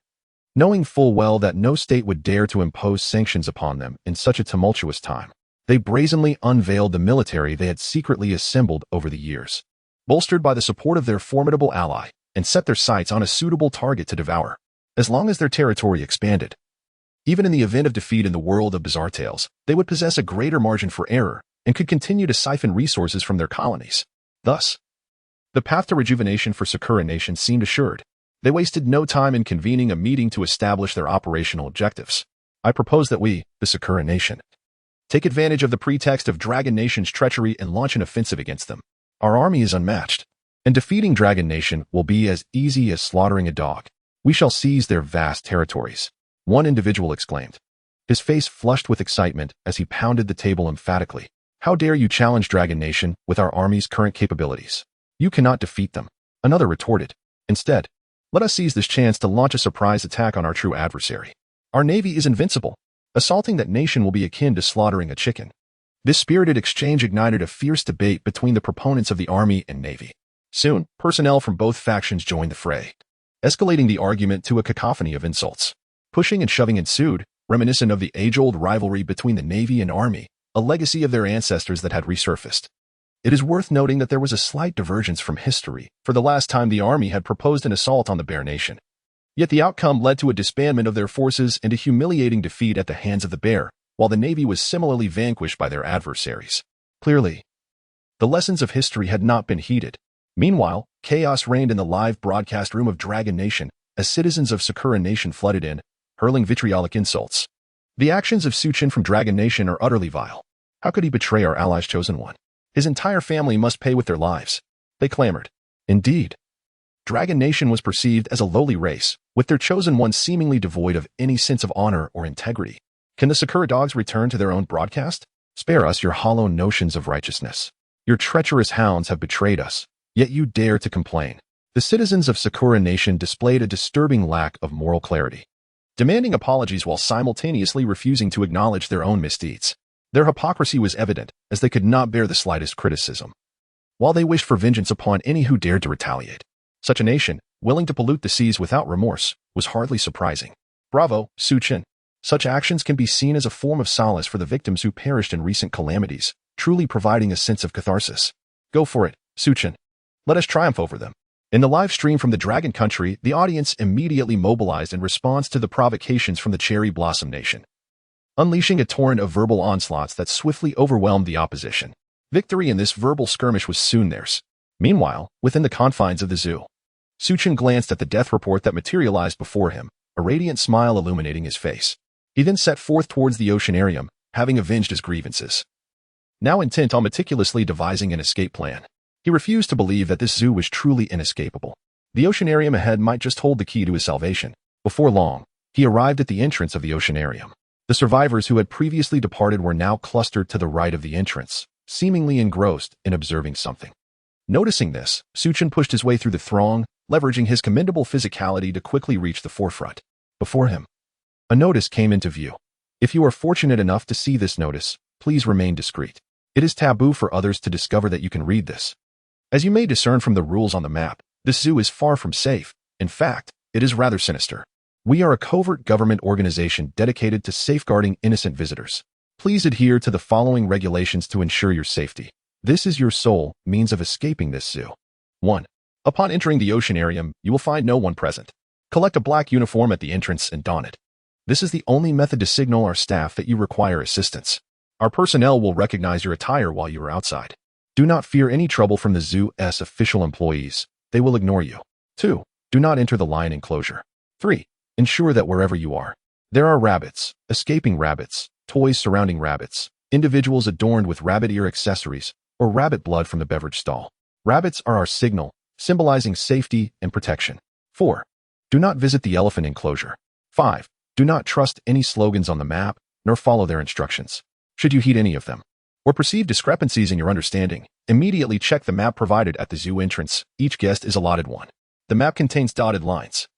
Knowing full well that no state would dare to impose sanctions upon them in such a tumultuous time, they brazenly unveiled the military they had secretly assembled over the years, bolstered by the support of their formidable ally, and set their sights on a suitable target to devour. As long as their territory expanded, Even in the event of defeat in the world of bizarre tales, they would possess a greater margin for error and could continue to siphon resources from their colonies. Thus, the path to rejuvenation for Sakura Nation seemed assured. They wasted no time in convening a meeting to establish their operational objectives. I propose that we, the Sakura Nation, take advantage of the pretext of Dragon Nation's treachery and launch an offensive against them. Our army is unmatched, and defeating Dragon Nation will be as easy as slaughtering a dog. We shall seize their vast territories, one individual exclaimed. His face flushed with excitement as he pounded the table emphatically. How dare you challenge Dragon Nation with our army's current capabilities? You cannot defeat them, another retorted. Instead, let us seize this chance to launch a surprise attack on our true adversary. Our navy is invincible. Assaulting that nation will be akin to slaughtering a chicken. This spirited exchange ignited a fierce debate between the proponents of the army and navy. Soon, personnel from both factions joined the fray, escalating the argument to a cacophony of insults. Pushing and shoving ensued, reminiscent of the age-old rivalry between the navy and army, a legacy of their ancestors that had resurfaced. It is worth noting that there was a slight divergence from history for the last time the army had proposed an assault on the Bear Nation. Yet the outcome led to a disbandment of their forces and a humiliating defeat at the hands of the Bear, while the navy was similarly vanquished by their adversaries. Clearly, the lessons of history had not been heeded. Meanwhile, chaos reigned in the live broadcast room of Dragon Nation as citizens of Sakura Nation flooded in, hurling vitriolic insults. The actions of Chen from Dragon Nation are utterly vile. How could he betray our allies' chosen one? His entire family must pay with their lives, they clamored. Indeed, Dragon Nation was perceived as a lowly race, with their chosen one seemingly devoid of any sense of honor or integrity. Can the Sakura dogs return to their own broadcast? Spare us your hollow notions of righteousness. Your treacherous hounds have betrayed us, yet you dare to complain. The citizens of Sakura Nation displayed a disturbing lack of moral clarity, demanding apologies while simultaneously refusing to acknowledge their own misdeeds. Their hypocrisy was evident, as they could not bear the slightest criticism, while they wished for vengeance upon any who dared to retaliate. Such a nation, willing to pollute the seas without remorse, was hardly surprising. Bravo, Chen. Such actions can be seen as a form of solace for the victims who perished in recent calamities, truly providing a sense of catharsis. Go for it, Chen. Let us triumph over them. In the live stream from the Dragon Country, the audience immediately mobilized in response to the provocations from the Cherry Blossom Nation, unleashing a torrent of verbal onslaughts that swiftly overwhelmed the opposition. Victory in this verbal skirmish was soon theirs. Meanwhile, within the confines of the zoo, Chen glanced at the death report that materialized before him, a radiant smile illuminating his face. He then set forth towards the oceanarium, having avenged his grievances. Now intent on meticulously devising an escape plan, he refused to believe that this zoo was truly inescapable. The oceanarium ahead might just hold the key to his salvation. Before long, he arrived at the entrance of the oceanarium. The survivors who had previously departed were now clustered to the right of the entrance, seemingly engrossed in observing something. Noticing this, Chen pushed his way through the throng, leveraging his commendable physicality to quickly reach the forefront. Before him, a notice came into view. If you are fortunate enough to see this notice, please remain discreet. It is taboo for others to discover that you can read this. As you may discern from the rules on the map, this zoo is far from safe. In fact, it is rather sinister. We are a covert government organization dedicated to safeguarding innocent visitors. Please adhere to the following regulations to ensure your safety. This is your sole means of escaping this zoo. 1. Upon entering the oceanarium, you will find no one present. Collect a black uniform at the entrance and don it. This is the only method to signal our staff that you require assistance. Our personnel will recognize your attire while you are outside. Do not fear any trouble from the zoo's official employees. They will ignore you. 2. Do not enter the lion enclosure. 3. Ensure that wherever you are, there are rabbits, escaping rabbits, toys surrounding rabbits, individuals adorned with rabbit ear accessories, or rabbit blood from the beverage stall. Rabbits are our signal, symbolizing safety and protection. 4. Do not visit the elephant enclosure. 5. Do not trust any slogans on the map, nor follow their instructions. Should you heed any of them, or perceive discrepancies in your understanding, immediately check the map provided at the zoo entrance. Each guest is allotted one. The map contains dotted lines.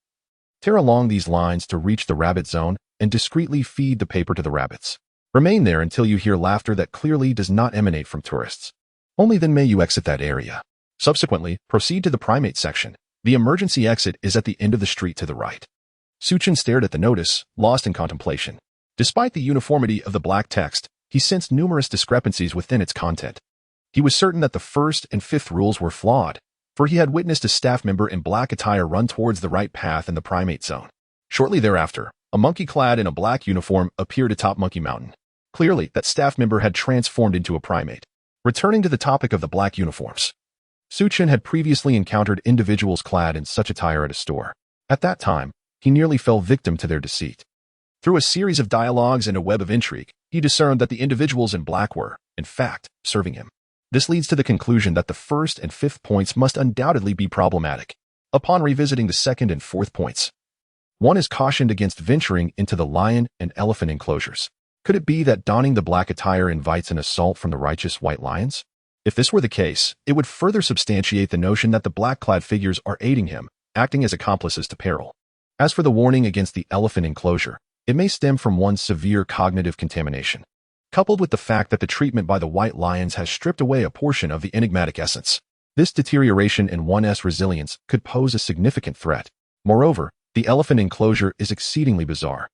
Tear along these lines to reach the rabbit zone and discreetly feed the paper to the rabbits. Remain there until you hear laughter that clearly does not emanate from tourists. Only then may you exit that area. Subsequently, proceed to the primate section. The emergency exit is at the end of the street to the right. Chen stared at the notice, lost in contemplation. Despite the uniformity of the black text, he sensed numerous discrepancies within its content. He was certain that the first and fifth rules were flawed, for he had witnessed a staff member in black attire run towards the right path in the primate zone. Shortly thereafter, A monkey clad in a black uniform appeared atop Monkey Mountain. Clearly, that staff member had transformed into a primate. Returning to the topic of the black uniforms, Chen had previously encountered individuals clad in such attire at a store. At that time, he nearly fell victim to their deceit. Through a series of dialogues and a web of intrigue, he discerned that the individuals in black were, in fact, serving him. This leads to the conclusion that the first and fifth points must undoubtedly be problematic. Upon revisiting the second and fourth points, one is cautioned against venturing into the lion and elephant enclosures. Could it be that donning the black attire invites an assault from the righteous white lions? If this were the case, it would further substantiate the notion that the black-clad figures are aiding him, acting as accomplices to peril. As for the warning against the elephant enclosure, it may stem from one's severe cognitive contamination, coupled with the fact that the treatment by the white lions has stripped away a portion of the enigmatic essence. This deterioration in one's resilience could pose a significant threat. Moreover, the elephant enclosure is exceedingly bizarre.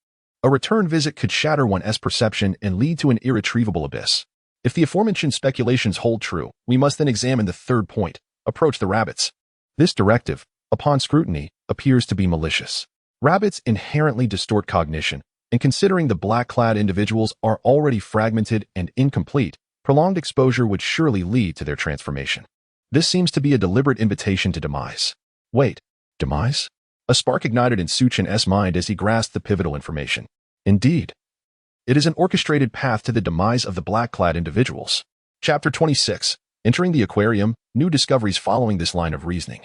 A return visit could shatter one's perception and lead to an irretrievable abyss. If the aforementioned speculations hold true, we must then examine the third point, approach the rabbits. This directive, upon scrutiny, appears to be malicious. Rabbits inherently distort cognition, and considering the black-clad individuals are already fragmented and incomplete, prolonged exposure would surely lead to their transformation. This seems to be a deliberate invitation to demise. Wait, demise? A spark ignited in Chen's mind as he grasped the pivotal information. Indeed, it is an orchestrated path to the demise of the black-clad individuals. Chapter 26. Entering the aquarium, new discoveries following this line of reasoning.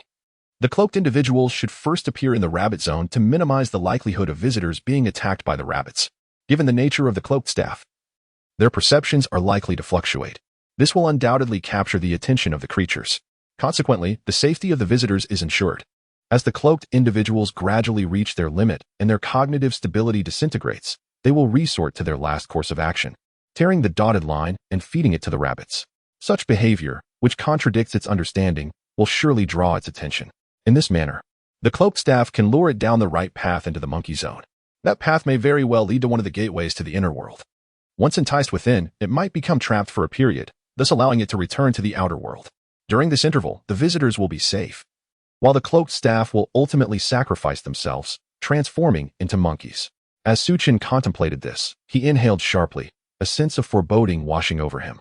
The cloaked individuals should first appear in the rabbit zone to minimize the likelihood of visitors being attacked by the rabbits. Given the nature of the cloaked staff, their perceptions are likely to fluctuate. This will undoubtedly capture the attention of the creatures. Consequently, the safety of the visitors is ensured. As the cloaked individuals gradually reach their limit and their cognitive stability disintegrates, they will resort to their last course of action, tearing the dotted line and feeding it to the rabbits. Such behavior, which contradicts its understanding, will surely draw its attention. In this manner, the cloaked staff can lure it down the right path into the monkey zone. That path may very well lead to one of the gateways to the inner world. Once enticed within, it might become trapped for a period, thus allowing it to return to the outer world. During this interval, the visitors will be safe, while the cloaked staff will ultimately sacrifice themselves, transforming into monkeys. As Chen contemplated this, he inhaled sharply, a sense of foreboding washing over him.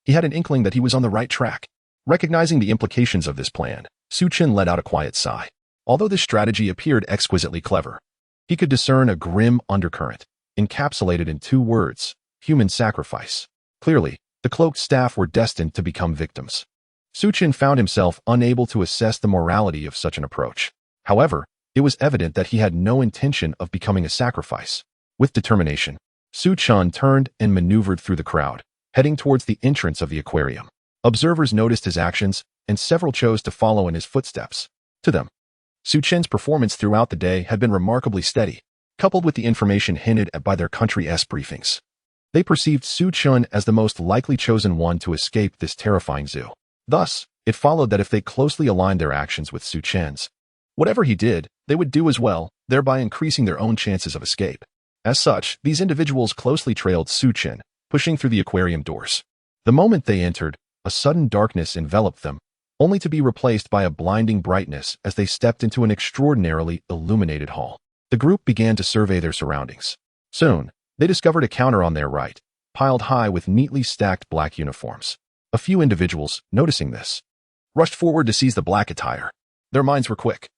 He had an inkling that he was on the right track. Recognizing the implications of this plan, Chen let out a quiet sigh. Although this strategy appeared exquisitely clever, he could discern a grim undercurrent, encapsulated in two words: human sacrifice. Clearly, the cloaked staff were destined to become victims. Chen found himself unable to assess the morality of such an approach. However, it was evident that he had no intention of becoming a sacrifice. With determination, Chen turned and maneuvered through the crowd, heading towards the entrance of the aquarium. Observers noticed his actions, and several chose to follow in his footsteps. To them, Chen's performance throughout the day had been remarkably steady, coupled with the information hinted at by their country-esque briefings. They perceived Chen as the most likely chosen one to escape this terrifying zoo. Thus, it followed that if they closely aligned their actions with Chen's, whatever he did, they would do as well, thereby increasing their own chances of escape. As such, these individuals closely trailed Chen, pushing through the aquarium doors. The moment they entered, a sudden darkness enveloped them, only to be replaced by a blinding brightness as they stepped into an extraordinarily illuminated hall. The group began to survey their surroundings. Soon, they discovered a counter on their right, piled high with neatly stacked black uniforms. A few individuals, noticing this, rushed forward to seize the black attire. Their minds were quick,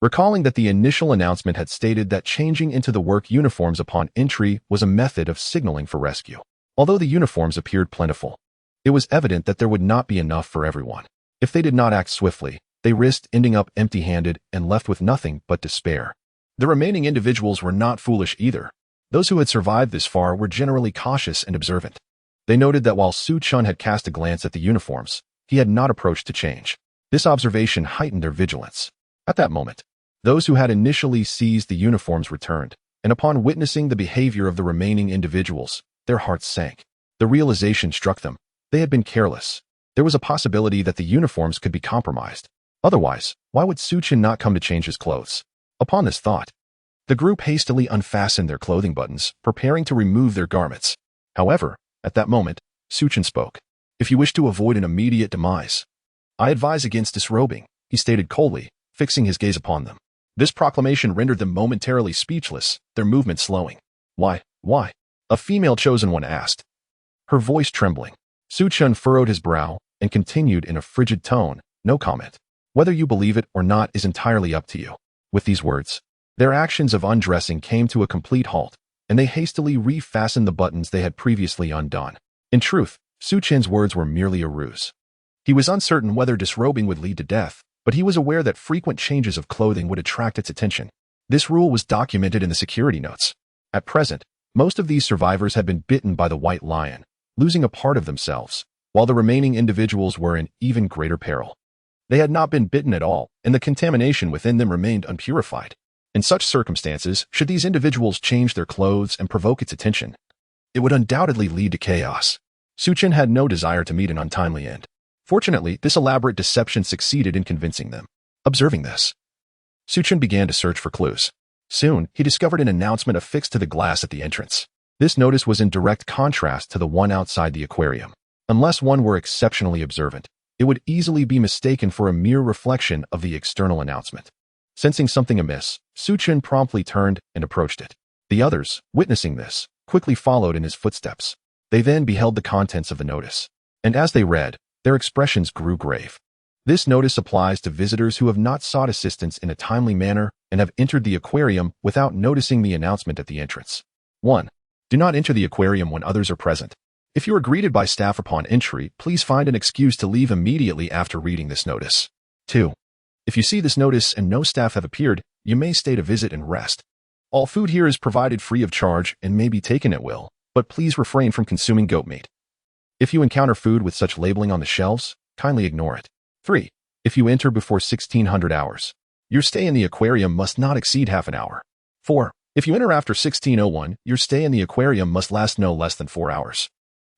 recalling that the initial announcement had stated that changing into the work uniforms upon entry was a method of signaling for rescue. Although the uniforms appeared plentiful, it was evident that there would not be enough for everyone. If they did not act swiftly, they risked ending up empty-handed and left with nothing but despair. The remaining individuals were not foolish either. Those who had survived this far were generally cautious and observant. They noted that while Chen had cast a glance at the uniforms, he had not approached to change. This observation heightened their vigilance. At that moment, those who had initially seized the uniforms returned, and upon witnessing the behavior of the remaining individuals, their hearts sank. The realization struck them: they had been careless. There was a possibility that the uniforms could be compromised. Otherwise, why would Chen not come to change his clothes? Upon this thought, the group hastily unfastened their clothing buttons, preparing to remove their garments. However, at that moment, Chen spoke. "If you wish to avoid an immediate demise, I advise against disrobing," he stated coldly, fixing his gaze upon them. This proclamation rendered them momentarily speechless, their movement slowing. Why? A female chosen one asked, her voice trembling. Chen furrowed his brow and continued in a frigid tone, no comment. Whether you believe it or not is entirely up to you. With these words, their actions of undressing came to a complete halt, and they hastily refastened the buttons they had previously undone. In truth, Chen's words were merely a ruse. He was uncertain whether disrobing would lead to death, but he was aware that frequent changes of clothing would attract its attention. This rule was documented in the security notes. At present, most of these survivors had been bitten by the white lion, losing a part of themselves, while the remaining individuals were in even greater peril. They had not been bitten at all, and the contamination within them remained unpurified. In such circumstances, should these individuals change their clothes and provoke its attention, it would undoubtedly lead to chaos. Chen had no desire to meet an untimely end. Fortunately, this elaborate deception succeeded in convincing them. Observing this, Chen began to search for clues. Soon, he discovered an announcement affixed to the glass at the entrance. This notice was in direct contrast to the one outside the aquarium. Unless one were exceptionally observant, it would easily be mistaken for a mere reflection of the external announcement. Sensing something amiss, Chen promptly turned and approached it. The others, witnessing this, quickly followed in his footsteps. They then beheld the contents of the notice, and as they read, their expressions grew grave. This notice applies to visitors who have not sought assistance in a timely manner and have entered the aquarium without noticing the announcement at the entrance. 1. Do not enter the aquarium when others are present. If you are greeted by staff upon entry, please find an excuse to leave immediately after reading this notice. 2. If you see this notice and no staff have appeared, you may stay to visit and rest. All food here is provided free of charge and may be taken at will, but please refrain from consuming goat meat. If you encounter food with such labeling on the shelves, kindly ignore it. 3. If you enter before 1600 hours, your stay in the aquarium must not exceed half an hour. 4. If you enter after 1601, your stay in the aquarium must last no less than 4 hours.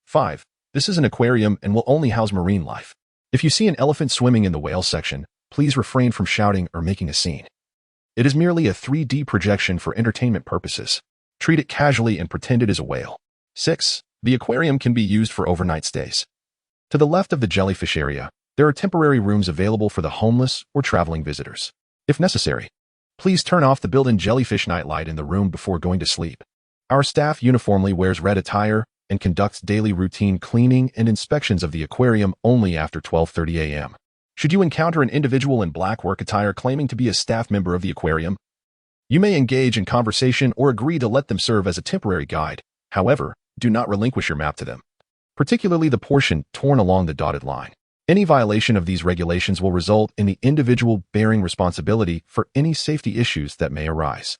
5. This is an aquarium and will only house marine life. If you see an elephant swimming in the whale section, please refrain from shouting or making a scene. It is merely a 3D projection for entertainment purposes. Treat it casually and pretend it is a whale. 6. The aquarium can be used for overnight stays. To the left of the jellyfish area, there are temporary rooms available for the homeless or traveling visitors. If necessary, please turn off the built-in jellyfish nightlight in the room before going to sleep. Our staff uniformly wears red attire and conducts daily routine cleaning and inspections of the aquarium only after 12:30 a.m. Should you encounter an individual in black work attire claiming to be a staff member of the aquarium, you may engage in conversation or agree to let them serve as a temporary guide. However, do not relinquish your map to them, particularly the portion torn along the dotted line. Any violation of these regulations will result in the individual bearing responsibility for any safety issues that may arise.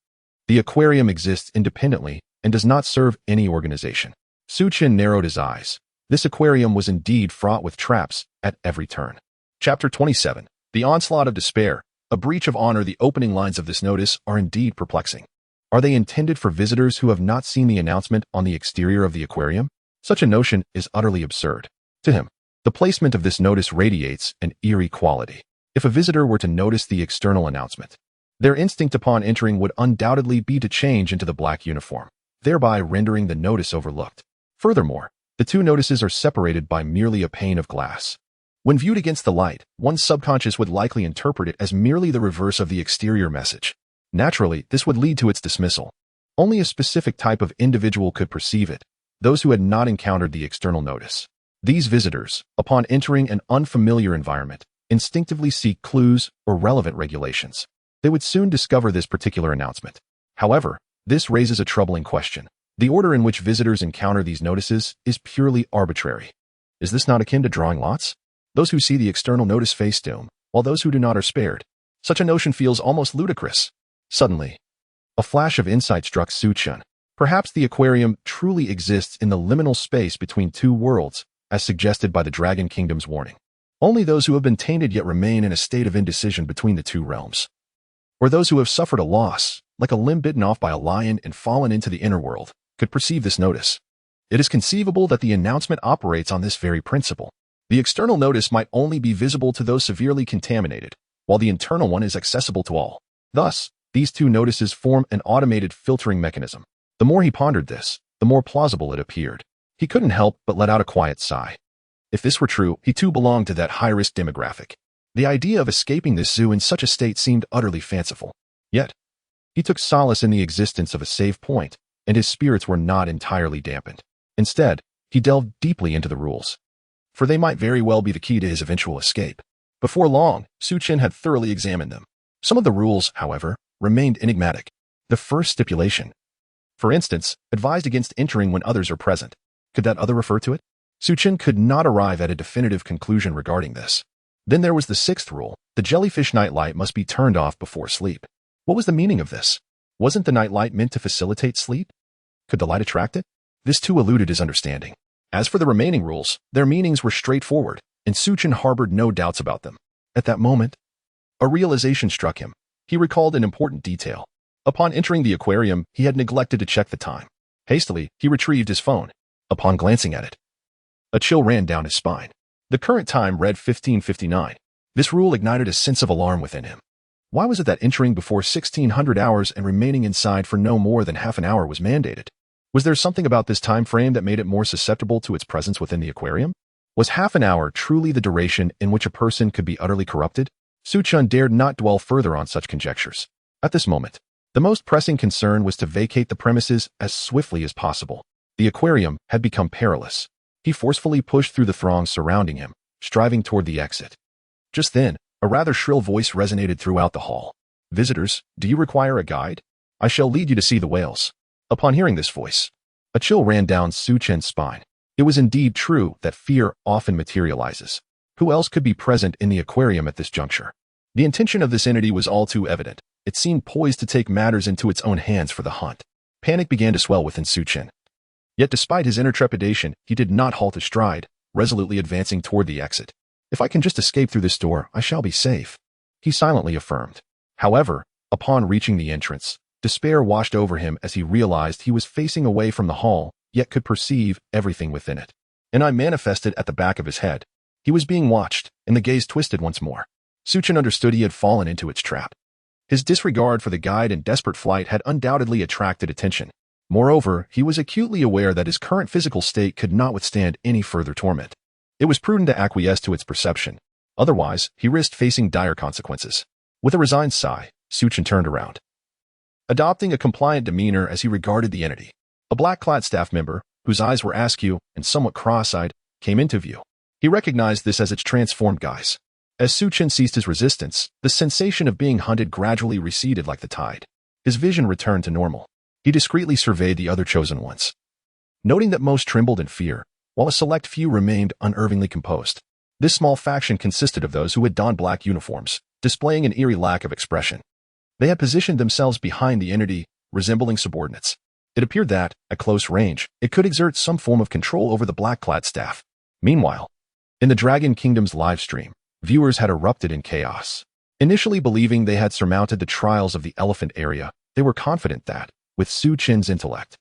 The aquarium exists independently and does not serve any organization. Chen narrowed his eyes. This aquarium was indeed fraught with traps at every turn. Chapter 27. The Onslaught of Despair. A breach of honor. The opening lines of this notice are indeed perplexing. Are they intended for visitors who have not seen the announcement on the exterior of the aquarium? Such a notion is utterly absurd. To him, the placement of this notice radiates an eerie quality. If a visitor were to notice the external announcement, their instinct upon entering would undoubtedly be to change into the black uniform, thereby rendering the notice overlooked. Furthermore, the two notices are separated by merely a pane of glass. When viewed against the light, one's subconscious would likely interpret it as merely the reverse of the exterior message. Naturally, this would lead to its dismissal. Only a specific type of individual could perceive it, those who had not encountered the external notice. These visitors, upon entering an unfamiliar environment, instinctively seek clues or relevant regulations. They would soon discover this particular announcement. However, this raises a troubling question. The order in which visitors encounter these notices is purely arbitrary. Is this not akin to drawing lots? Those who see the external notice face doom, while those who do not are spared. Such a notion feels almost ludicrous. Suddenly, a flash of insight struck Chen. Perhaps the aquarium truly exists in the liminal space between two worlds, as suggested by the Dragon Kingdom's warning. Only those who have been tainted yet remain in a state of indecision between the two realms. Or those who have suffered a loss, like a limb bitten off by a lion and fallen into the inner world, could perceive this notice. It is conceivable that the announcement operates on this very principle. The external notice might only be visible to those severely contaminated, while the internal one is accessible to all. Thus, these two notices form an automated filtering mechanism. The more he pondered this, the more plausible it appeared. He couldn't help but let out a quiet sigh. If this were true, he too belonged to that high-risk demographic. The idea of escaping this zoo in such a state seemed utterly fanciful. Yet, he took solace in the existence of a save point, and his spirits were not entirely dampened. Instead, he delved deeply into the rules, for they might very well be the key to his eventual escape. Before long, Chen had thoroughly examined them. Some of the rules, however, remained enigmatic. The first stipulation, for instance, advised against entering when others are present. Could that other refer to it? Chen could not arrive at a definitive conclusion regarding this. Then there was the sixth rule: the jellyfish nightlight must be turned off before sleep. What was the meaning of this? Wasn't the nightlight meant to facilitate sleep? Could the light attract it? This too eluded his understanding. As for the remaining rules, their meanings were straightforward, and Chen harbored no doubts about them. At that moment, a realization struck him. He recalled an important detail. Upon entering the aquarium, he had neglected to check the time. Hastily, he retrieved his phone. Upon glancing at it, a chill ran down his spine. The current time read 15:59. This rule ignited a sense of alarm within him. Why was it that entering before 1600 hours and remaining inside for no more than half an hour was mandated? Was there something about this time frame that made it more susceptible to its presence within the aquarium? Was half an hour truly the duration in which a person could be utterly corrupted? Chen dared not dwell further on such conjectures. At this moment, the most pressing concern was to vacate the premises as swiftly as possible. The aquarium had become perilous. He forcefully pushed through the throng surrounding him, striving toward the exit. Just then, a rather shrill voice resonated throughout the hall. "Visitors, do you require a guide? I shall lead you to see the whales." Upon hearing this voice, a chill ran down Chen's spine. It was indeed true that fear often materializes. Who else could be present in the aquarium at this juncture? The intention of this entity was all too evident. It seemed poised to take matters into its own hands for the hunt. Panic began to swell within Chen. Yet despite his inner trepidation, he did not halt a stride, resolutely advancing toward the exit. "If I can just escape through this door, I shall be safe," he silently affirmed. However, upon reaching the entrance, despair washed over him as he realized he was facing away from the hall, yet could perceive everything within it. An eye manifested at the back of his head. He was being watched, and the gaze twisted once more. Chen understood he had fallen into its trap. His disregard for the guide and desperate flight had undoubtedly attracted attention. Moreover, he was acutely aware that his current physical state could not withstand any further torment. It was prudent to acquiesce to its perception. Otherwise, he risked facing dire consequences. With a resigned sigh, Chen turned around, adopting a compliant demeanor as he regarded the entity. A black-clad staff member, whose eyes were askew and somewhat cross-eyed, came into view. He recognized this as its transformed guise. As Chen ceased his resistance, the sensation of being hunted gradually receded like the tide. His vision returned to normal. He discreetly surveyed the other chosen ones, noting that most trembled in fear, while a select few remained unerringly composed. This small faction consisted of those who had donned black uniforms, displaying an eerie lack of expression. They had positioned themselves behind the entity, resembling subordinates. It appeared that, at close range, it could exert some form of control over the black-clad staff. Meanwhile, in the Dragon Kingdom's live stream, viewers had erupted in chaos. Initially believing they had surmounted the trials of the elephant area, they were confident that, with Chen's intellect,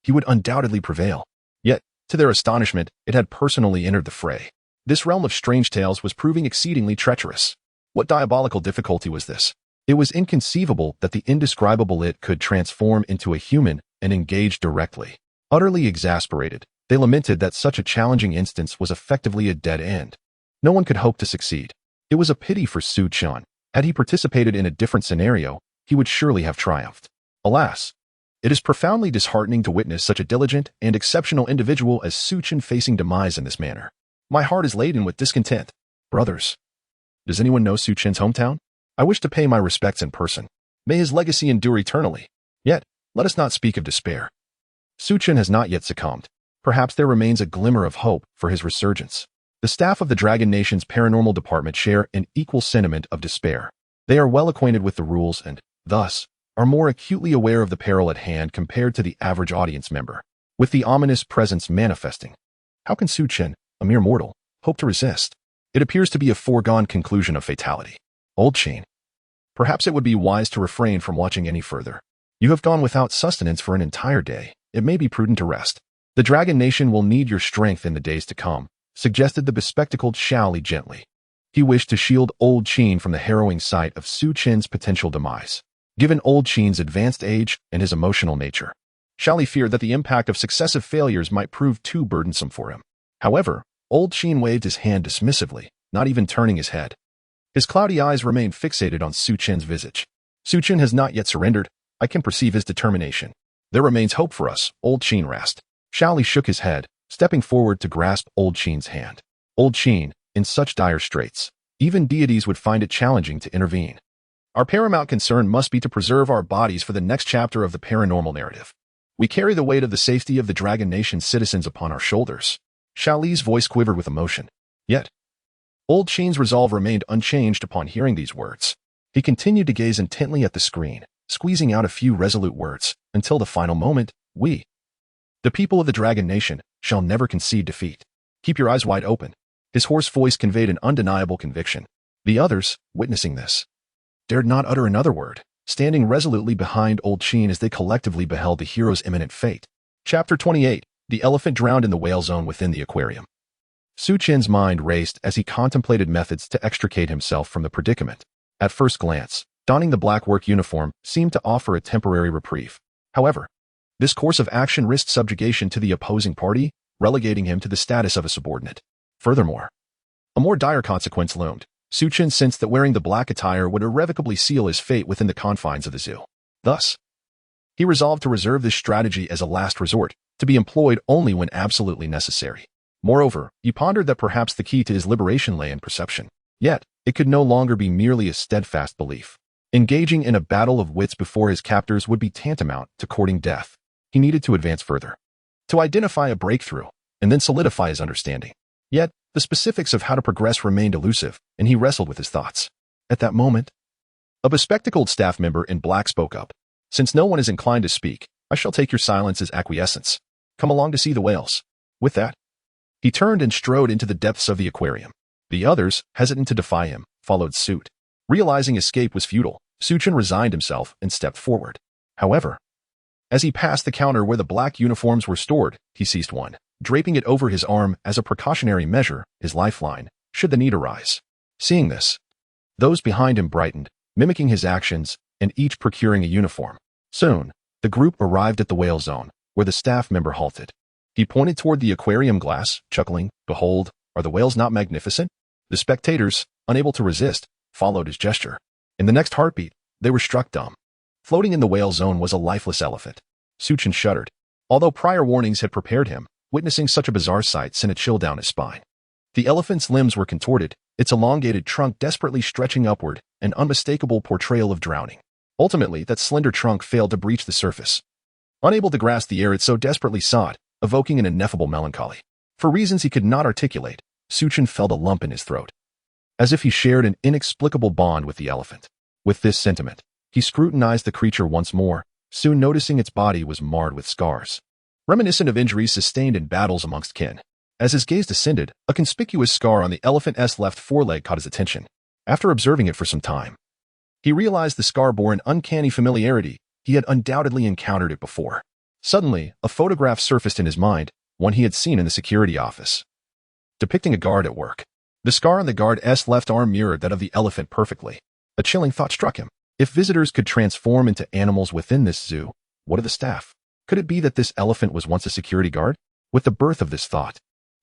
he would undoubtedly prevail. Yet, to their astonishment, it had personally entered the fray. This realm of strange tales was proving exceedingly treacherous. What diabolical difficulty was this? It was inconceivable that the indescribable it could transform into a human and engage directly. Utterly exasperated, they lamented that such a challenging instance was effectively a dead end. No one could hope to succeed. It was a pity for Chen. Had he participated in a different scenario, he would surely have triumphed. Alas, it is profoundly disheartening to witness such a diligent and exceptional individual as Chen facing demise in this manner. My heart is laden with discontent. Brothers, does anyone know Chen's hometown? I wish to pay my respects in person. May his legacy endure eternally. Yet, let us not speak of despair. Chen has not yet succumbed. Perhaps there remains a glimmer of hope for his resurgence. The staff of the Dragon Nation's paranormal department share an equal sentiment of despair. They are well acquainted with the rules and, thus, are more acutely aware of the peril at hand compared to the average audience member. With the ominous presence manifesting, how can Chen, a mere mortal, hope to resist? It appears to be a foregone conclusion of fatality. Old Chen, perhaps it would be wise to refrain from watching any further. You have gone without sustenance for an entire day. It may be prudent to rest. The Dragon Nation will need your strength in the days to come, suggested the bespectacled Shaoli gently. He wished to shield Old Chen from the harrowing sight of Chen's potential demise. Given Old Chen's advanced age and his emotional nature, Shaoli feared that the impact of successive failures might prove too burdensome for him. However, Old Chen waved his hand dismissively, not even turning his head. His cloudy eyes remained fixated on Chen's visage. Chen has not yet surrendered. I can perceive his determination. There remains hope for us, old Chen rasped. Xiaoli shook his head, stepping forward to grasp old Chen's hand. Old Chen, in such dire straits, even deities would find it challenging to intervene. Our paramount concern must be to preserve our bodies for the next chapter of the paranormal narrative. We carry the weight of the safety of the Dragon Nation's citizens upon our shoulders. Xiaoli's voice quivered with emotion. Yet, old Chen's resolve remained unchanged upon hearing these words. He continued to gaze intently at the screen, squeezing out a few resolute words, until the final moment, we, the people of the Dragon Nation, shall never concede defeat. Keep your eyes wide open. His hoarse voice conveyed an undeniable conviction. The others, witnessing this, dared not utter another word, standing resolutely behind old Chen as they collectively beheld the hero's imminent fate. Chapter 28. The elephant drowned in the whale zone within the aquarium. Chen's mind raced as he contemplated methods to extricate himself from the predicament. At first glance, donning the black work uniform seemed to offer a temporary reprieve. However, this course of action risked subjugation to the opposing party, relegating him to the status of a subordinate. Furthermore, a more dire consequence loomed. Chen sensed that wearing the black attire would irrevocably seal his fate within the confines of the zoo. Thus, he resolved to reserve this strategy as a last resort, to be employed only when absolutely necessary. Moreover, he pondered that perhaps the key to his liberation lay in perception. Yet, it could no longer be merely a steadfast belief. Engaging in a battle of wits before his captors would be tantamount to courting death. He needed to advance further, to identify a breakthrough, and then solidify his understanding. Yet, the specifics of how to progress remained elusive, and he wrestled with his thoughts. At that moment, a bespectacled staff member in black spoke up. Since no one is inclined to speak, I shall take your silence as acquiescence. Come along to see the whales. With that, he turned and strode into the depths of the aquarium. The others, hesitant to defy him, followed suit. Realizing escape was futile, Chen resigned himself and stepped forward. However, as he passed the counter where the black uniforms were stored, he seized one, draping it over his arm as a precautionary measure, his lifeline, should the need arise. Seeing this, those behind him brightened, mimicking his actions, and each procuring a uniform. Soon, the group arrived at the whale zone, where the staff member halted. He pointed toward the aquarium glass, chuckling, "Behold, are the whales not magnificent?" The spectators, unable to resist, followed his gesture. In the next heartbeat, they were struck dumb. Floating in the whale zone was a lifeless elephant. Chen shuddered. Although prior warnings had prepared him, witnessing such a bizarre sight sent a chill down his spine. The elephant's limbs were contorted, its elongated trunk desperately stretching upward, an unmistakable portrayal of drowning. Ultimately, that slender trunk failed to breach the surface. Unable to grasp the air it so desperately sought, evoking an ineffable melancholy. For reasons he could not articulate, Chen felt a lump in his throat, as if he shared an inexplicable bond with the elephant. With this sentiment, he scrutinized the creature once more, soon noticing its body was marred with scars, reminiscent of injuries sustained in battles amongst kin. As his gaze descended, a conspicuous scar on the elephant's left foreleg caught his attention. After observing it for some time, he realized the scar bore an uncanny familiarity. He had undoubtedly encountered it before. Suddenly, a photograph surfaced in his mind, one he had seen in the security office, depicting a guard at work. The scar on the guard's left arm mirrored that of the elephant perfectly. A chilling thought struck him. If visitors could transform into animals within this zoo, what of the staff? Could it be that this elephant was once a security guard? With the birth of this thought,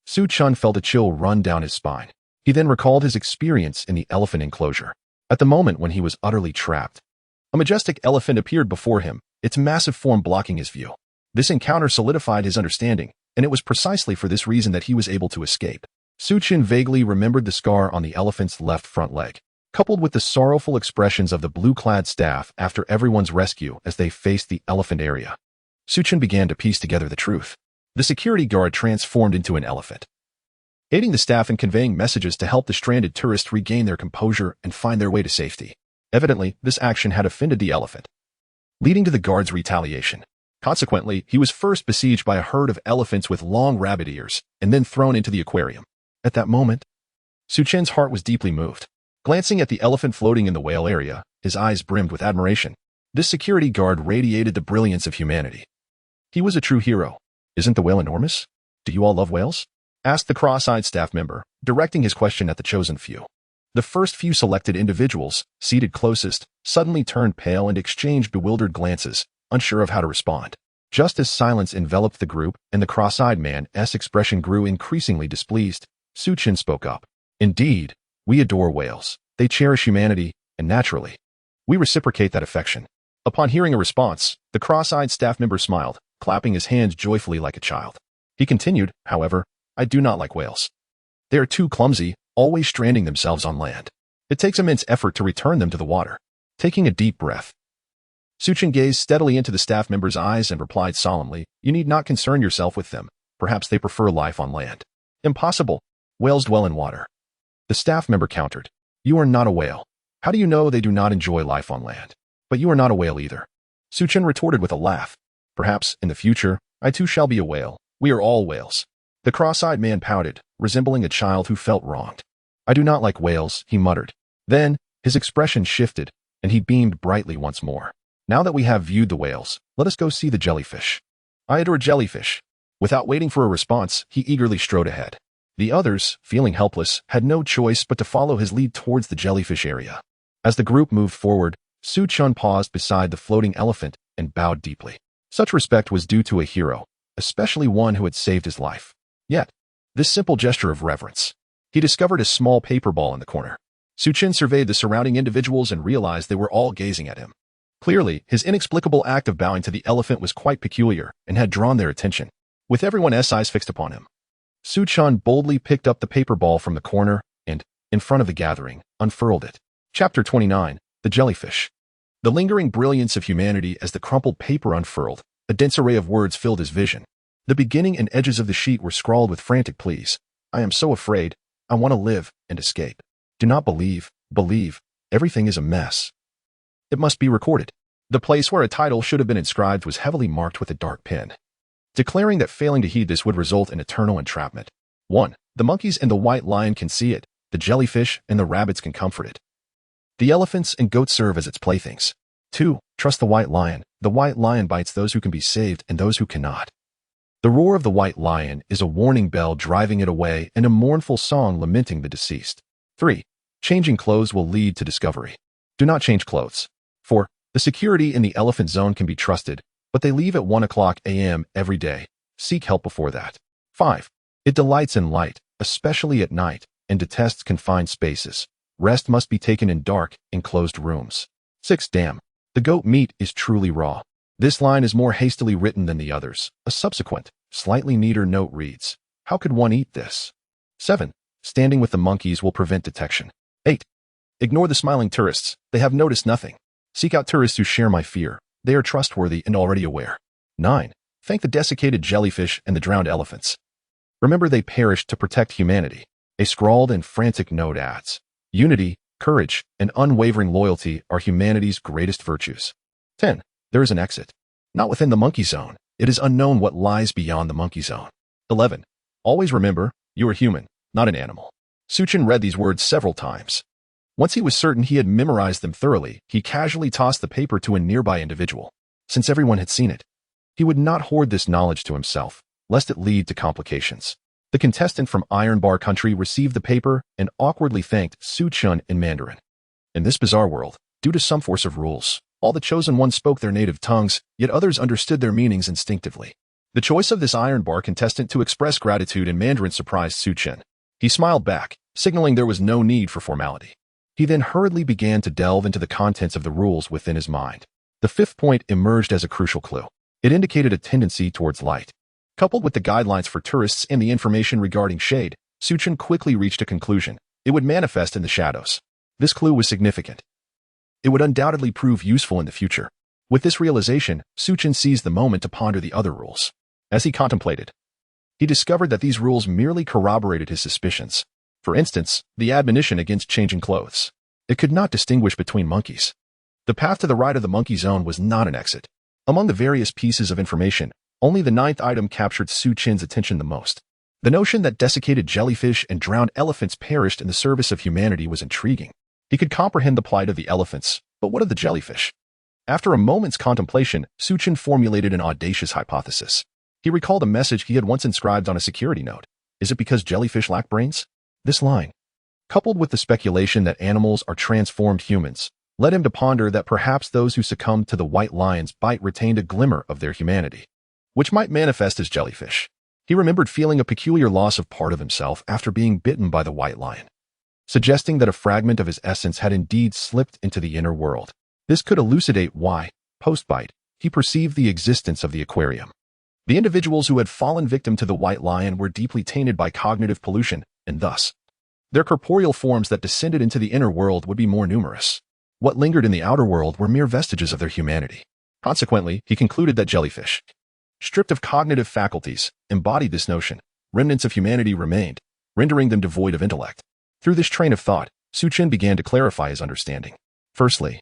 Chen felt a chill run down his spine. He then recalled his experience in the elephant enclosure. At the moment when he was utterly trapped, a majestic elephant appeared before him, its massive form blocking his view. This encounter solidified his understanding, and it was precisely for this reason that he was able to escape. Chen vaguely remembered the scar on the elephant's left front leg, coupled with the sorrowful expressions of the blue-clad staff after everyone's rescue as they faced the elephant area. Chen began to piece together the truth. The security guard transformed into an elephant, aiding the staff in conveying messages to help the stranded tourists regain their composure and find their way to safety. Evidently, this action had offended the elephant, leading to the guard's retaliation. Consequently, he was first besieged by a herd of elephants with long rabbit ears, and then thrown into the aquarium. At that moment, Chen's heart was deeply moved. Glancing at the elephant floating in the whale area, his eyes brimmed with admiration. This security guard radiated the brilliance of humanity. He was a true hero. "Isn't the whale enormous? Do you all love whales?" asked the cross-eyed staff member, directing his question at the chosen few. The first few selected individuals, seated closest, suddenly turned pale and exchanged bewildered glances, unsure of how to respond. Just as silence enveloped the group and the cross-eyed man's expression grew increasingly displeased, Chen spoke up. "Indeed, we adore whales. They cherish humanity, and naturally, We reciprocate that affection. Upon hearing a response, the cross-eyed staff member smiled, clapping his hands joyfully like a child. He continued, however, I do not like whales. They are too clumsy, always stranding themselves on land. It takes immense effort to return them to the water. Taking a deep breath, Chen gazed steadily into the staff member's eyes and replied solemnly, you need not concern yourself with them. Perhaps they prefer life on land. Impossible. Whales dwell in water. The staff member countered. You are not a whale. How do you know they do not enjoy life on land? But you are not a whale either. Chen retorted with a laugh. Perhaps, in the future, I too shall be a whale. We are all whales. The cross-eyed man pouted, resembling a child who felt wronged. I do not like whales, he muttered. Then, his expression shifted, and he beamed brightly once more. Now that we have viewed the whales, let us go see the jellyfish. I adore jellyfish. Without waiting for a response, he eagerly strode ahead. The others, feeling helpless, had no choice but to follow his lead towards the jellyfish area. As the group moved forward, Chen paused beside the floating elephant and bowed deeply. Such respect was due to a hero, especially one who had saved his life. Yet, this simple gesture of reverence. He discovered a small paper ball in the corner. Chen surveyed the surrounding individuals and realized they were all gazing at him. Clearly, his inexplicable act of bowing to the elephant was quite peculiar and had drawn their attention. With everyone's eyes fixed upon him, Chen boldly picked up the paper ball from the corner and, in front of the gathering, unfurled it. Chapter 29, The Jellyfish. The lingering brilliance of humanity as the crumpled paper unfurled, a dense array of words filled his vision. The beginning and edges of the sheet were scrawled with frantic pleas. I am so afraid. I want to live and escape. Do not believe. Everything is a mess. It must be recorded. The place where a title should have been inscribed was heavily marked with a dark pen, declaring that failing to heed this would result in eternal entrapment. 1. The monkeys and the white lion can see it. The jellyfish and the rabbits can comfort it. The elephants and goats serve as its playthings. 2. Trust the white lion. The white lion bites those who can be saved and those who cannot. The roar of the white lion is a warning bell driving it away and a mournful song lamenting the deceased. 3. Changing clothes will lead to discovery. Do not change clothes. 4. The security in the elephant zone can be trusted, but they leave at 1 a.m. every day. Seek help before that. 5. It delights in light, especially at night, and detests confined spaces. Rest must be taken in dark, enclosed rooms. 6. Damn. The goat meat is truly raw. This line is more hastily written than the others. A subsequent, slightly neater note reads, how could one eat this? 7. Standing with the monkeys will prevent detection. 8. Ignore the smiling tourists. They have noticed nothing. Seek out tourists who share my fear. They are trustworthy and already aware. 9. Thank the desiccated jellyfish and the drowned elephants. Remember they perished to protect humanity. A scrawled and frantic note adds, unity, courage, and unwavering loyalty are humanity's greatest virtues. 10. There is an exit. Not within the monkey zone. It is unknown what lies beyond the monkey zone. 11. Always remember, you are human, not an animal. Chen read these words several times. Once he was certain he had memorized them thoroughly, he casually tossed the paper to a nearby individual. Since everyone had seen it, he would not hoard this knowledge to himself, lest it lead to complications. The contestant from Iron Bar Country received the paper and awkwardly thanked Chen in Mandarin. In this bizarre world, due to some force of rules, all the chosen ones spoke their native tongues, yet others understood their meanings instinctively. The choice of this Iron Bar contestant to express gratitude in Mandarin surprised Chen. He smiled back, signaling there was no need for formality. He then hurriedly began to delve into the contents of the rules within his mind. The 5th point emerged as a crucial clue. It indicated a tendency towards light. Coupled with the guidelines for tourists and the information regarding shade, Chen quickly reached a conclusion. It would manifest in the shadows. This clue was significant. It would undoubtedly prove useful in the future. With this realization, Chen seized the moment to ponder the other rules. As he contemplated, he discovered that these rules merely corroborated his suspicions. For instance, the admonition against changing clothes. It could not distinguish between monkeys. The path to the right of the monkey zone was not an exit. Among the various pieces of information, only the 9th item captured Chen's attention the most. The notion that desiccated jellyfish and drowned elephants perished in the service of humanity was intriguing. He could comprehend the plight of the elephants, but what of the jellyfish? After a moment's contemplation, Chen formulated an audacious hypothesis. He recalled a message he had once inscribed on a security note. Is it because jellyfish lack brains? This line, coupled with the speculation that animals are transformed humans, led him to ponder that perhaps those who succumbed to the white lion's bite retained a glimmer of their humanity, which might manifest as jellyfish. He remembered feeling a peculiar loss of part of himself after being bitten by the white lion, suggesting that a fragment of his essence had indeed slipped into the inner world. This could elucidate why, post-bite, he perceived the existence of the aquarium. The individuals who had fallen victim to the white lion were deeply tainted by cognitive pollution, and thus, their corporeal forms that descended into the inner world would be more numerous. What lingered in the outer world were mere vestiges of their humanity. Consequently, he concluded that jellyfish, stripped of cognitive faculties, embodied this notion. Remnants of humanity remained, rendering them devoid of intellect. Through this train of thought, Chen began to clarify his understanding. Firstly,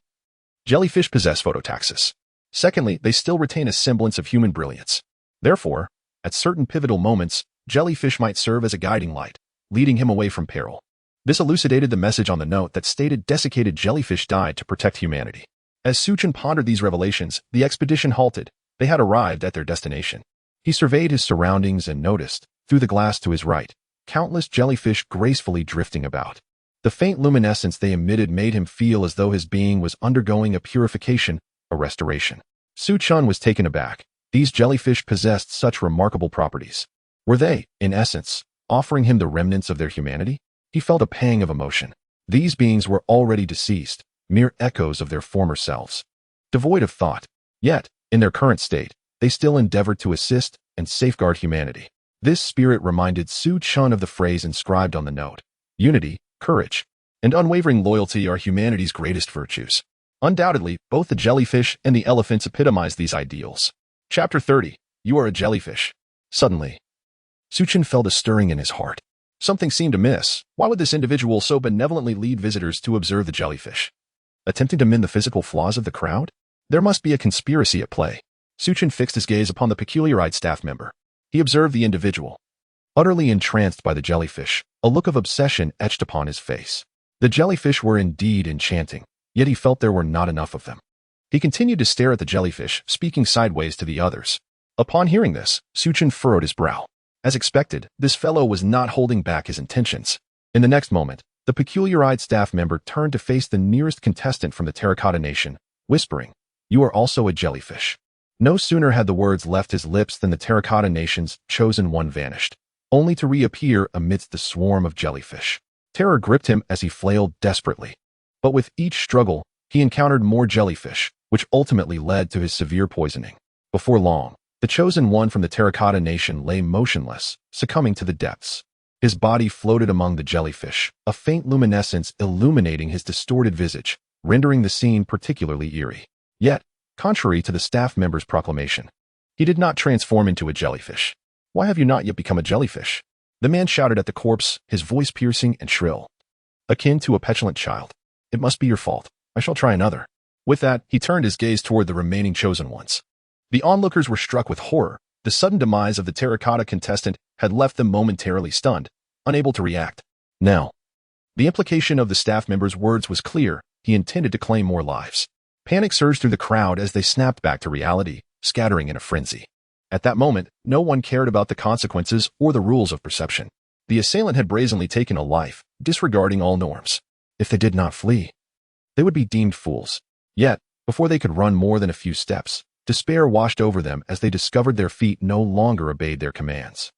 jellyfish possess phototaxis. Secondly, they still retain a semblance of human brilliance. Therefore, at certain pivotal moments, jellyfish might serve as a guiding light, leading him away from peril. This elucidated the message on the note that stated desiccated jellyfish died to protect humanity. As Chen pondered these revelations, the expedition halted. They had arrived at their destination. He surveyed his surroundings and noticed, through the glass to his right, countless jellyfish gracefully drifting about. The faint luminescence they emitted made him feel as though his being was undergoing a purification, a restoration. Chen was taken aback. These jellyfish possessed such remarkable properties. Were they, in essence, offering him the remnants of their humanity? He felt a pang of emotion. These beings were already deceased, mere echoes of their former selves. Devoid of thought, yet, in their current state, they still endeavored to assist and safeguard humanity. This spirit reminded Chen of the phrase inscribed on the note. Unity, courage, and unwavering loyalty are humanity's greatest virtues. Undoubtedly, both the jellyfish and the elephants epitomize these ideals. Chapter 30. You are a jellyfish. Suddenly, Chen felt a stirring in his heart. Something seemed amiss. Why would this individual so benevolently lead visitors to observe the jellyfish? Attempting to mend the physical flaws of the crowd? There must be a conspiracy at play. Chen fixed his gaze upon the peculiar-eyed staff member. He observed the individual. Utterly entranced by the jellyfish, a look of obsession etched upon his face. The jellyfish were indeed enchanting, yet he felt there were not enough of them. He continued to stare at the jellyfish, speaking sideways to the others. Upon hearing this, Chen furrowed his brow. As expected, this fellow was not holding back his intentions. In the next moment, the peculiar-eyed staff member turned to face the nearest contestant from the Terracotta Nation, whispering, "You are also a jellyfish." No sooner had the words left his lips than the Terracotta Nation's chosen one vanished, only to reappear amidst the swarm of jellyfish. Terror gripped him as he flailed desperately. But with each struggle, he encountered more jellyfish, which ultimately led to his severe poisoning. Before long, the chosen one from the Terracotta Nation lay motionless, succumbing to the depths. His body floated among the jellyfish, a faint luminescence illuminating his distorted visage, rendering the scene particularly eerie. Yet, contrary to the staff member's proclamation, he did not transform into a jellyfish. "Why have you not yet become a jellyfish?" The man shouted at the corpse, his voice piercing and shrill, akin to a petulant child. "It must be your fault. I shall try another." With that, he turned his gaze toward the remaining chosen ones. The onlookers were struck with horror. The sudden demise of the terracotta contestant had left them momentarily stunned, unable to react. Now, the implication of the staff member's words was clear. He intended to claim more lives. Panic surged through the crowd as they snapped back to reality, scattering in a frenzy. At that moment, no one cared about the consequences or the rules of perception. The assailant had brazenly taken a life, disregarding all norms. If they did not flee, they would be deemed fools. Yet, before they could run more than a few steps, despair washed over them as they discovered their feet no longer obeyed their commands.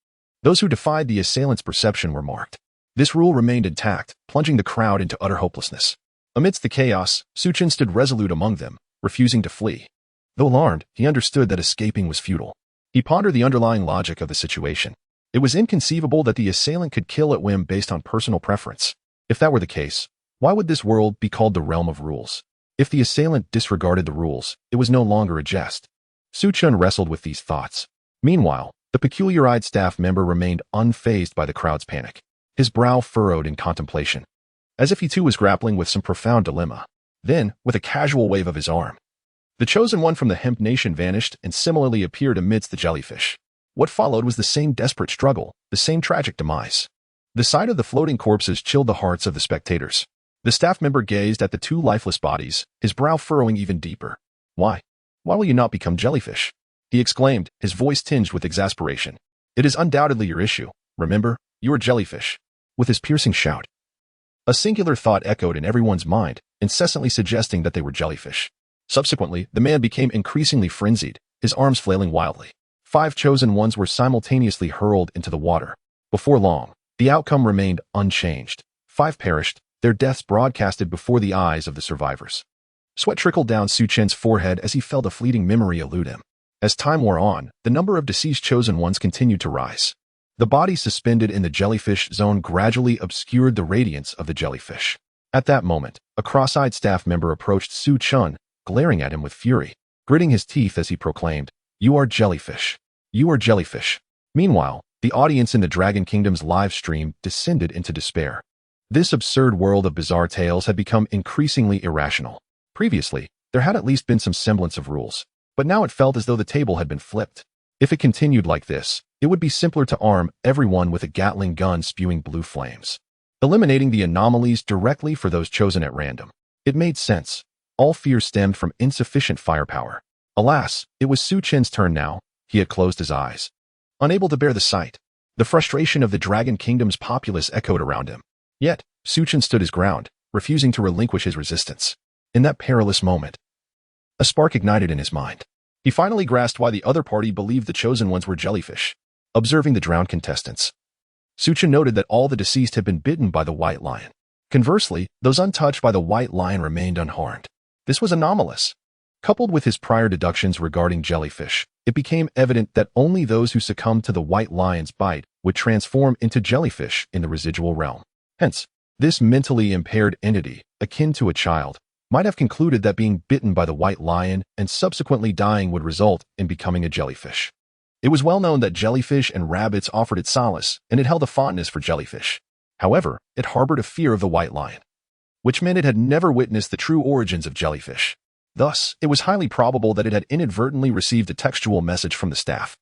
Those who defied the assailant's perception were marked. This rule remained intact, plunging the crowd into utter hopelessness. Amidst the chaos, Chen stood resolute among them, refusing to flee. Though alarmed, he understood that escaping was futile. He pondered the underlying logic of the situation. It was inconceivable that the assailant could kill at whim based on personal preference. If that were the case, why would this world be called the realm of rules? If the assailant disregarded the rules, it was no longer a jest. Chen wrestled with these thoughts. Meanwhile, the peculiar-eyed staff member remained unfazed by the crowd's panic. His brow furrowed in contemplation, as if he too was grappling with some profound dilemma. Then, with a casual wave of his arm, the chosen one from the hemp nation vanished and similarly appeared amidst the jellyfish. What followed was the same desperate struggle, the same tragic demise. The sight of the floating corpses chilled the hearts of the spectators. The staff member gazed at the two lifeless bodies, his brow furrowing even deeper. Why will you not become jellyfish?" he exclaimed, his voice tinged with exasperation. "It is undoubtedly your issue. Remember, you are jellyfish." With his piercing shout, a singular thought echoed in everyone's mind, incessantly suggesting that they were jellyfish. Subsequently, the man became increasingly frenzied, his arms flailing wildly. 5 chosen ones were simultaneously hurled into the water. Before long, the outcome remained unchanged. 5 perished, their deaths broadcasted before the eyes of the survivors. Sweat trickled down Su Chen's forehead as he felt a fleeting memory elude him. As time wore on, the number of deceased chosen ones continued to rise. The body suspended in the jellyfish zone gradually obscured the radiance of the jellyfish. At that moment, a cross-eyed staff member approached Su Chen, glaring at him with fury, gritting his teeth as he proclaimed, "You are jellyfish. You are jellyfish." Meanwhile, the audience in the Dragon Kingdom's live stream descended into despair. This absurd world of bizarre tales had become increasingly irrational. Previously, there had at least been some semblance of rules, but now it felt as though the table had been flipped. If it continued like this, it would be simpler to arm everyone with a Gatling gun spewing blue flames, eliminating the anomalies directly for those chosen at random. It made sense. All fear stemmed from insufficient firepower. Alas, it was Su Chen's turn now. He had closed his eyes, unable to bear the sight. The frustration of the Dragon Kingdom's populace echoed around him. Yet, Su Chen stood his ground, refusing to relinquish his resistance. In that perilous moment, a spark ignited in his mind. He finally grasped why the other party believed the chosen ones were jellyfish. Observing the drowned contestants, Su Chen noted that all the deceased had been bitten by the white lion. Conversely, those untouched by the white lion remained unharmed. This was anomalous. Coupled with his prior deductions regarding jellyfish, it became evident that only those who succumbed to the white lion's bite would transform into jellyfish in the residual realm. Hence, this mentally impaired entity, akin to a child, might have concluded that being bitten by the white lion and subsequently dying would result in becoming a jellyfish. It was well known that jellyfish and rabbits offered it solace, and it held a fondness for jellyfish. However, it harbored a fear of the white lion, which meant it had never witnessed the true origins of jellyfish. Thus, it was highly probable that it had inadvertently received a textual message from the staff.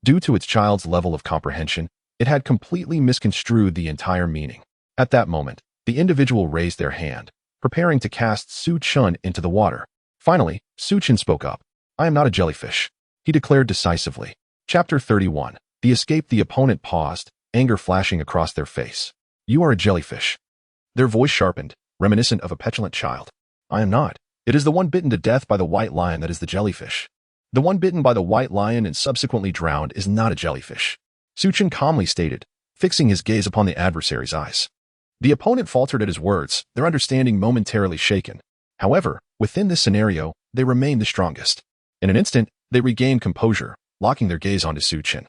Due to its child's level of comprehension, it had completely misconstrued the entire meaning. At that moment, the individual raised their hand, preparing to cast Su Chen into the water. Finally, Su Chen spoke up. "I am not a jellyfish," he declared decisively. Chapter 31. The escape. The opponent paused, anger flashing across their face. "You are a jellyfish." Their voice sharpened, reminiscent of a petulant child. "I am not. It is the one bitten to death by the white lion that is the jellyfish. The one bitten by the white lion and subsequently drowned is not a jellyfish," Su Chen calmly stated, fixing his gaze upon the adversary's eyes. The opponent faltered at his words, their understanding momentarily shaken. However, within this scenario, they remained the strongest. In an instant, they regained composure, locking their gaze onto Su Chen.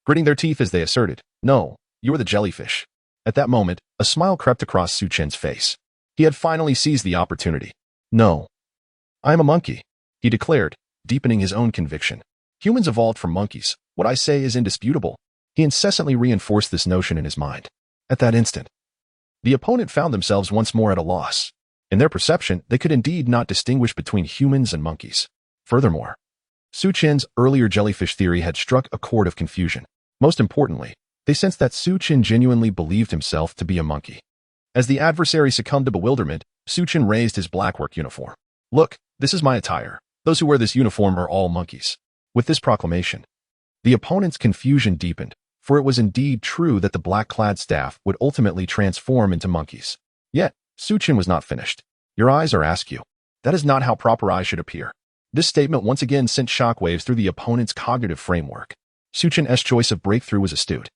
Gritting their teeth as they asserted, "No, you are the jellyfish." At that moment, a smile crept across Su Chen's face. He had finally seized the opportunity. "No, I am a monkey," he declared, deepening his own conviction. "Humans evolved from monkeys. What I say is indisputable." He incessantly reinforced this notion in his mind. At that instant, the opponent found themselves once more at a loss. In their perception, they could indeed not distinguish between humans and monkeys. Furthermore, Su Chen's earlier jellyfish theory had struck a chord of confusion. Most importantly, they sensed that Su Chen genuinely believed himself to be a monkey. As the adversary succumbed to bewilderment, Su Chen raised his blackwork uniform. "Look, this is my attire. Those who wear this uniform are all monkeys." With this proclamation, the opponent's confusion deepened, for it was indeed true that the black-clad staff would ultimately transform into monkeys. Yet, Su Chen was not finished. "Your eyes are askew. That is not how proper eyes should appear." This statement once again sent shockwaves through the opponent's cognitive framework. Su Chen's choice of breakthrough was astute.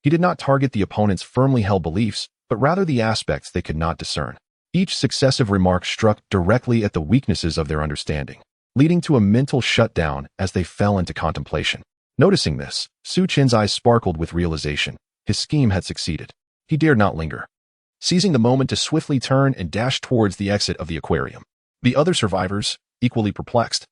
He did not target the opponent's firmly held beliefs, but rather the aspects they could not discern. Each successive remark struck directly at the weaknesses of their understanding, leading to a mental shutdown as they fell into contemplation. Noticing this, Su Chen's eyes sparkled with realization. His scheme had succeeded. He dared not linger, seizing the moment to swiftly turn and dash towards the exit of the aquarium. The other survivors, equally perplexed,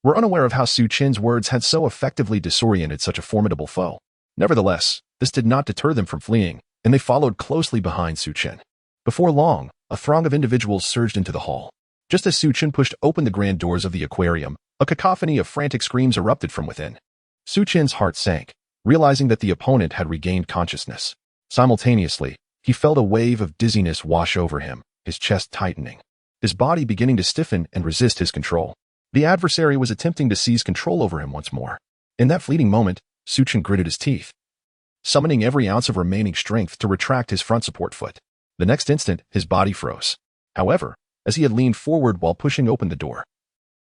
were unaware of how Su Chen's words had so effectively disoriented such a formidable foe. Nevertheless, this did not deter them from fleeing, and they followed closely behind Su Chen. Before long, a throng of individuals surged into the hall. Just as Su Chen pushed open the grand doors of the aquarium, a cacophony of frantic screams erupted from within. Su Chen's heart sank, realizing that the opponent had regained consciousness. Simultaneously, he felt a wave of dizziness wash over him, his chest tightening, his body beginning to stiffen and resist his control. The adversary was attempting to seize control over him once more. In that fleeting moment, Su Chen gritted his teeth, summoning every ounce of remaining strength to retract his front support foot. The next instant, his body froze. However, as he had leaned forward while pushing open the door,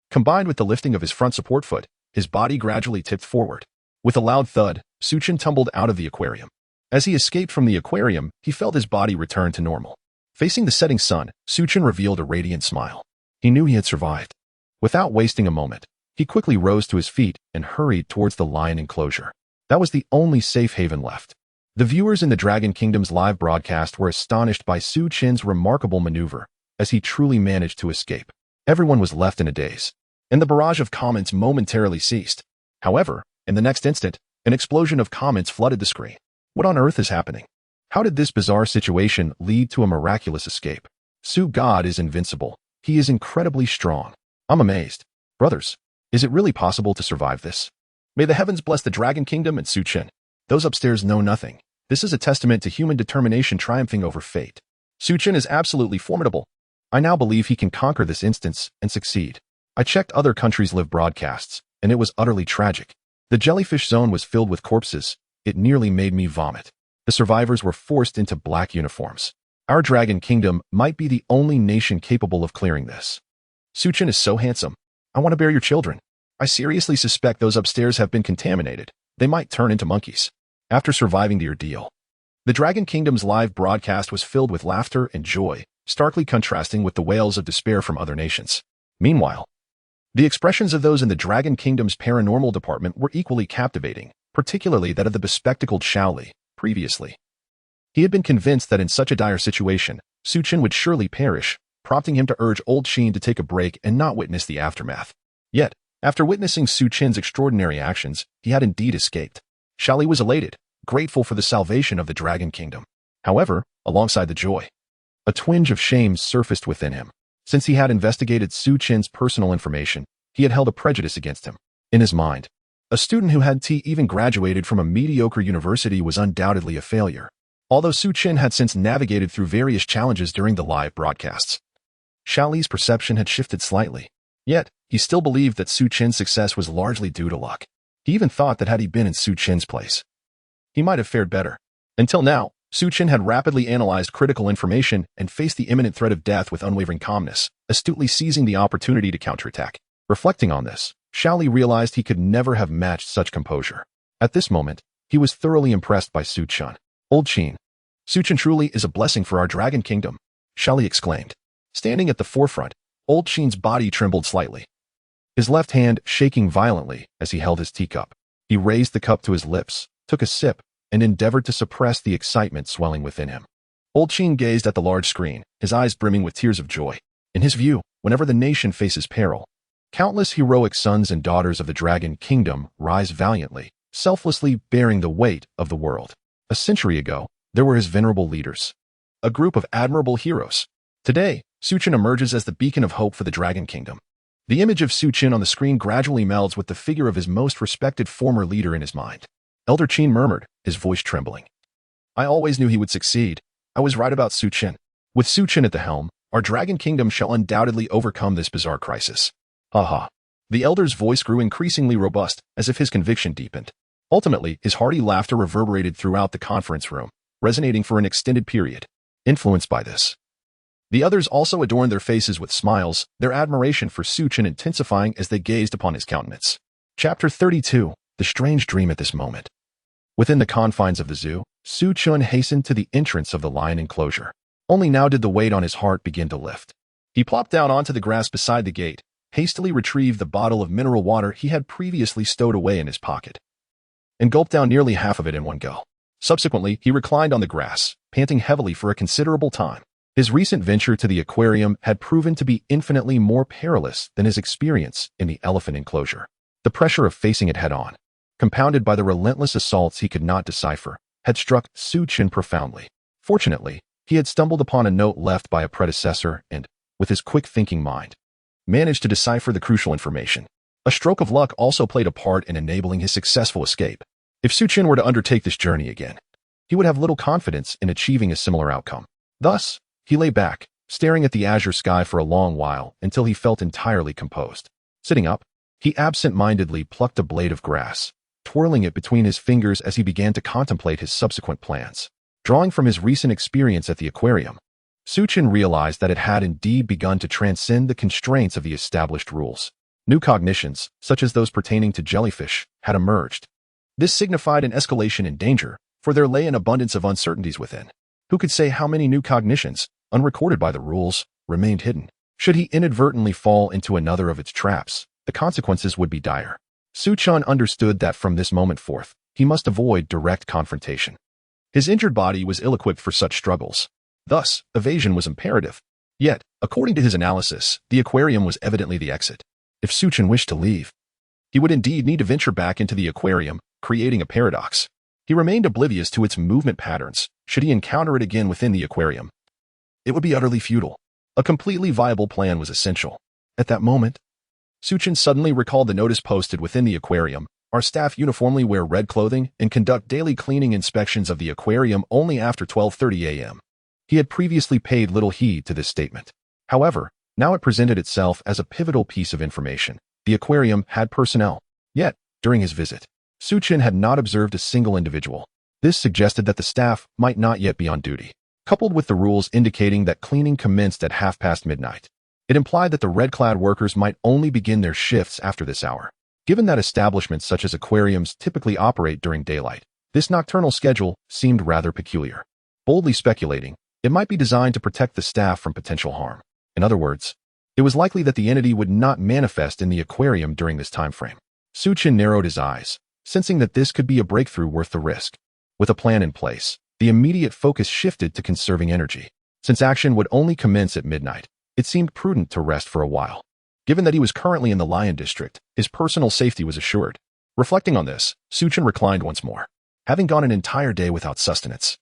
combined with the lifting of his front support foot, his body gradually tipped forward. With a loud thud, Su Chen tumbled out of the aquarium. As he escaped from the aquarium, he felt his body return to normal. Facing the setting sun, Su Chen revealed a radiant smile. He knew he had survived. Without wasting a moment, he quickly rose to his feet and hurried towards the lion enclosure. That was the only safe haven left. The viewers in the Dragon Kingdom's live broadcast were astonished by Su Chen's remarkable maneuver, as he truly managed to escape. Everyone was left in a daze, and the barrage of comments momentarily ceased. However, in the next instant, an explosion of comments flooded the screen. What on earth is happening? How did this bizarre situation lead to a miraculous escape? Su God is invincible. He is incredibly strong. I'm amazed. Brothers, is it really possible to survive this? May the heavens bless the Dragon Kingdom and Su Chen. Those upstairs know nothing. This is a testament to human determination triumphing over fate. Su Chen is absolutely formidable. I now believe he can conquer this instance and succeed. I checked other countries' live broadcasts, and it was utterly tragic. The jellyfish zone was filled with corpses. It nearly made me vomit. The survivors were forced into black uniforms. Our Dragon Kingdom might be the only nation capable of clearing this. Su Chen is so handsome. I want to bear your children. I seriously suspect those upstairs have been contaminated. They might turn into monkeys. After surviving the ordeal, the Dragon Kingdom's live broadcast was filled with laughter and joy, starkly contrasting with the wails of despair from other nations. Meanwhile, the expressions of those in the Dragon Kingdom's paranormal department were equally captivating, particularly that of the bespectacled Shaoli. Previously, he had been convinced that in such a dire situation, Su Chen would surely perish, prompting him to urge old Chen to take a break and not witness the aftermath. Yet, after witnessing Su Chen's extraordinary actions, he had indeed escaped. Shaoli was elated, grateful for the salvation of the Dragon Kingdom. However, alongside the joy, a twinge of shame surfaced within him. Since he had investigated Su Chen's personal information, he had held a prejudice against him. In his mind, a student who had even graduated from a mediocre university was undoubtedly a failure. Although Su Chen had since navigated through various challenges during the live broadcasts, Shaoli's perception had shifted slightly. Yet, he still believed that Su Chen's success was largely due to luck. He even thought that had he been in Su Chen's place, he might have fared better. Until now, Su Chen had rapidly analyzed critical information and faced the imminent threat of death with unwavering calmness, astutely seizing the opportunity to counterattack. Reflecting on this, Shaoli realized he could never have matched such composure. At this moment, he was thoroughly impressed by Su Chen. Old Chen, Su Chen truly is a blessing for our Dragon Kingdom, Shaoli exclaimed. Standing at the forefront, Old Chen's body trembled slightly, his left hand shaking violently as he held his teacup. He raised the cup to his lips, took a sip, and endeavored to suppress the excitement swelling within him. Old Chen gazed at the large screen, his eyes brimming with tears of joy. In his view, whenever the nation faces peril, countless heroic sons and daughters of the Dragon Kingdom rise valiantly, selflessly bearing the weight of the world. A century ago, there were his venerable leaders, a group of admirable heroes. Today, Su Chen emerges as the beacon of hope for the Dragon Kingdom. The image of Su Chen on the screen gradually melds with the figure of his most respected former leader in his mind. Elder Chen murmured, his voice trembling. I always knew he would succeed. I was right about Su Chen. With Su Chen at the helm, our Dragon Kingdom shall undoubtedly overcome this bizarre crisis. Ha. The elder's voice grew increasingly robust, as if his conviction deepened. Ultimately, his hearty laughter reverberated throughout the conference room, resonating for an extended period. Influenced by this, the others also adorned their faces with smiles, their admiration for Su Chen intensifying as they gazed upon his countenance. Chapter 32. The Strange Dream. At this moment, within the confines of the zoo, Su Chen hastened to the entrance of the lion enclosure. Only now did the weight on his heart begin to lift. He plopped down onto the grass beside the gate, hastily retrieved the bottle of mineral water he had previously stowed away in his pocket, and gulped down nearly half of it in one go. Subsequently, he reclined on the grass, panting heavily for a considerable time. His recent venture to the aquarium had proven to be infinitely more perilous than his experience in the elephant enclosure. The pressure of facing it head-on, compounded by the relentless assaults he could not decipher, had struck Su Chen profoundly. Fortunately, he had stumbled upon a note left by a predecessor and, with his quick-thinking mind, managed to decipher the crucial information. A stroke of luck also played a part in enabling his successful escape. If Su Chen were to undertake this journey again, he would have little confidence in achieving a similar outcome. Thus, he lay back, staring at the azure sky for a long while until he felt entirely composed. Sitting up, he absent-mindedly plucked a blade of grass, twirling it between his fingers as he began to contemplate his subsequent plans. Drawing from his recent experience at the aquarium, Su Chen realized that it had indeed begun to transcend the constraints of the established rules. New cognitions, such as those pertaining to jellyfish, had emerged. This signified an escalation in danger, for there lay an abundance of uncertainties within. Who could say how many new cognitions, unrecorded by the rules, remained hidden? Should he inadvertently fall into another of its traps, the consequences would be dire. Chen understood that from this moment forth, he must avoid direct confrontation. His injured body was ill-equipped for such struggles. Thus, evasion was imperative. Yet, according to his analysis, the aquarium was evidently the exit. If Chen wished to leave, he would indeed need to venture back into the aquarium, creating a paradox. He remained oblivious to its movement patterns. Should he encounter it again within the aquarium, it would be utterly futile. A completely viable plan was essential. At that moment, Chen suddenly recalled the notice posted within the aquarium. Our staff uniformly wear red clothing and conduct daily cleaning inspections of the aquarium only after 12:30 a.m. He had previously paid little heed to this statement. However, now it presented itself as a pivotal piece of information. The aquarium had personnel. Yet, during his visit, Chen had not observed a single individual. This suggested that the staff might not yet be on duty. Coupled with the rules indicating that cleaning commenced at midnight, it implied that the red-clad workers might only begin their shifts after this hour. Given that establishments such as aquariums typically operate during daylight, this nocturnal schedule seemed rather peculiar. Boldly speculating, it might be designed to protect the staff from potential harm. In other words, it was likely that the entity would not manifest in the aquarium during this time frame. Chen narrowed his eyes, sensing that this could be a breakthrough worth the risk. With a plan in place, the immediate focus shifted to conserving energy. Since action would only commence at midnight, it seemed prudent to rest for a while. Given that he was currently in the Lion District, his personal safety was assured. Reflecting on this, Chen reclined once more. Having gone an entire day without sustenance,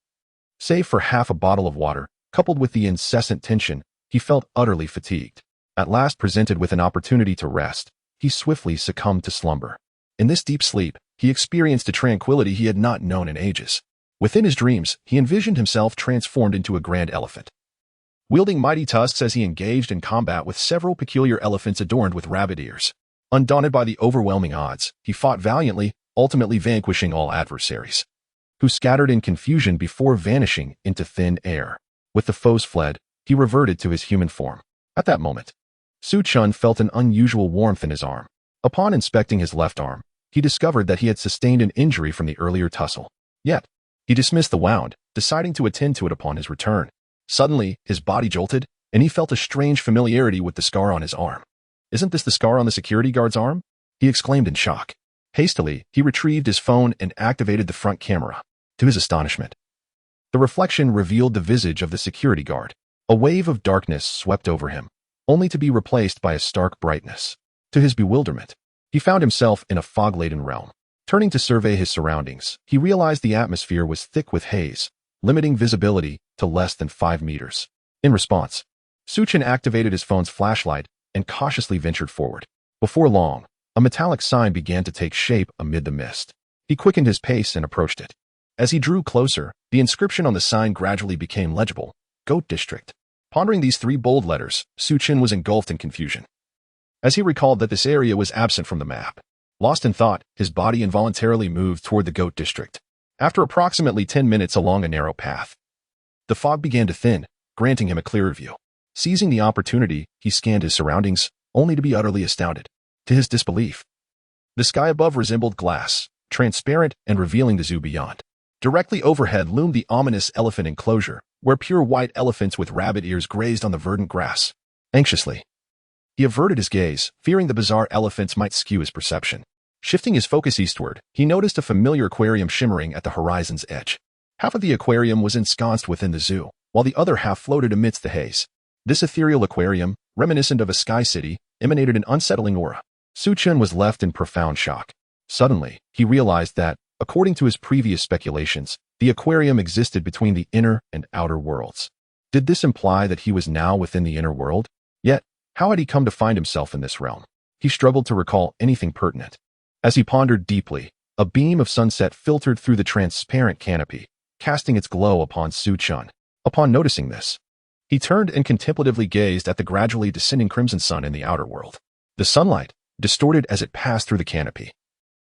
save for half a bottle of water, coupled with the incessant tension, he felt utterly fatigued. At last presented with an opportunity to rest, he swiftly succumbed to slumber. In this deep sleep, he experienced a tranquility he had not known in ages. Within his dreams, he envisioned himself transformed into a grand elephant, wielding mighty tusks as he engaged in combat with several peculiar elephants adorned with rabbit ears. Undaunted by the overwhelming odds, he fought valiantly, ultimately vanquishing all adversaries, who scattered in confusion before vanishing into thin air. With the foes fled, he reverted to his human form. At that moment, Chen felt an unusual warmth in his arm. Upon inspecting his left arm, he discovered that he had sustained an injury from the earlier tussle. Yet, he dismissed the wound, deciding to attend to it upon his return. Suddenly, his body jolted, and he felt a strange familiarity with the scar on his arm. "Isn't this the scar on the security guard's arm?" he exclaimed in shock. Hastily, he retrieved his phone and activated the front camera. To his astonishment, the reflection revealed the visage of the security guard. A wave of darkness swept over him, only to be replaced by a stark brightness. To his bewilderment, he found himself in a fog-laden realm. Turning to survey his surroundings, he realized the atmosphere was thick with haze, limiting visibility to less than 5 meters. In response, Chen activated his phone's flashlight and cautiously ventured forward. Before long, a metallic sign began to take shape amid the mist. He quickened his pace and approached it. As he drew closer, the inscription on the sign gradually became legible: Goat District. Pondering these 3 bold letters, Chen was engulfed in confusion, as he recalled that this area was absent from the map. Lost in thought, his body involuntarily moved toward the Goat District. After approximately 10 minutes along a narrow path, the fog began to thin, granting him a clearer view. Seizing the opportunity, he scanned his surroundings, only to be utterly astounded. To his disbelief, the sky above resembled glass, transparent and revealing the zoo beyond. Directly overhead loomed the ominous elephant enclosure, where pure white elephants with rabbit ears grazed on the verdant grass. Anxiously, he averted his gaze, fearing the bizarre elephants might skew his perception. Shifting his focus eastward, he noticed a familiar aquarium shimmering at the horizon's edge. Half of the aquarium was ensconced within the zoo, while the other half floated amidst the haze. This ethereal aquarium, reminiscent of a sky city, emanated an unsettling aura. Chen was left in profound shock. Suddenly, he realized that, according to his previous speculations, the aquarium existed between the inner and outer worlds. Did this imply that he was now within the inner world? Yet, how had he come to find himself in this realm? He struggled to recall anything pertinent. As he pondered deeply, a beam of sunset filtered through the transparent canopy, casting its glow upon Chen. Upon noticing this, he turned and contemplatively gazed at the gradually descending crimson sun in the outer world. The sunlight, distorted as it passed through the canopy,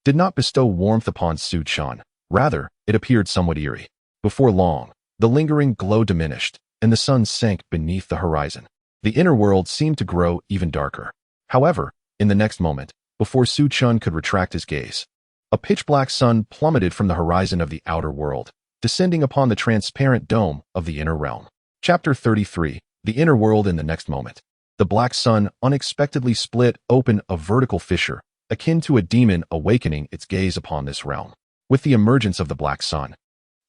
did not bestow warmth upon Chen. Rather, it appeared somewhat eerie. Before long, the lingering glow diminished, and the sun sank beneath the horizon. The inner world seemed to grow even darker. However, in the next moment, before Chen could retract his gaze, a pitch-black sun plummeted from the horizon of the outer world, descending upon the transparent dome of the inner realm. Chapter 33, The Inner World in the Next Moment. the black sun unexpectedly split open a vertical fissure, akin to a demon awakening its gaze upon this realm. With the emergence of the black sun,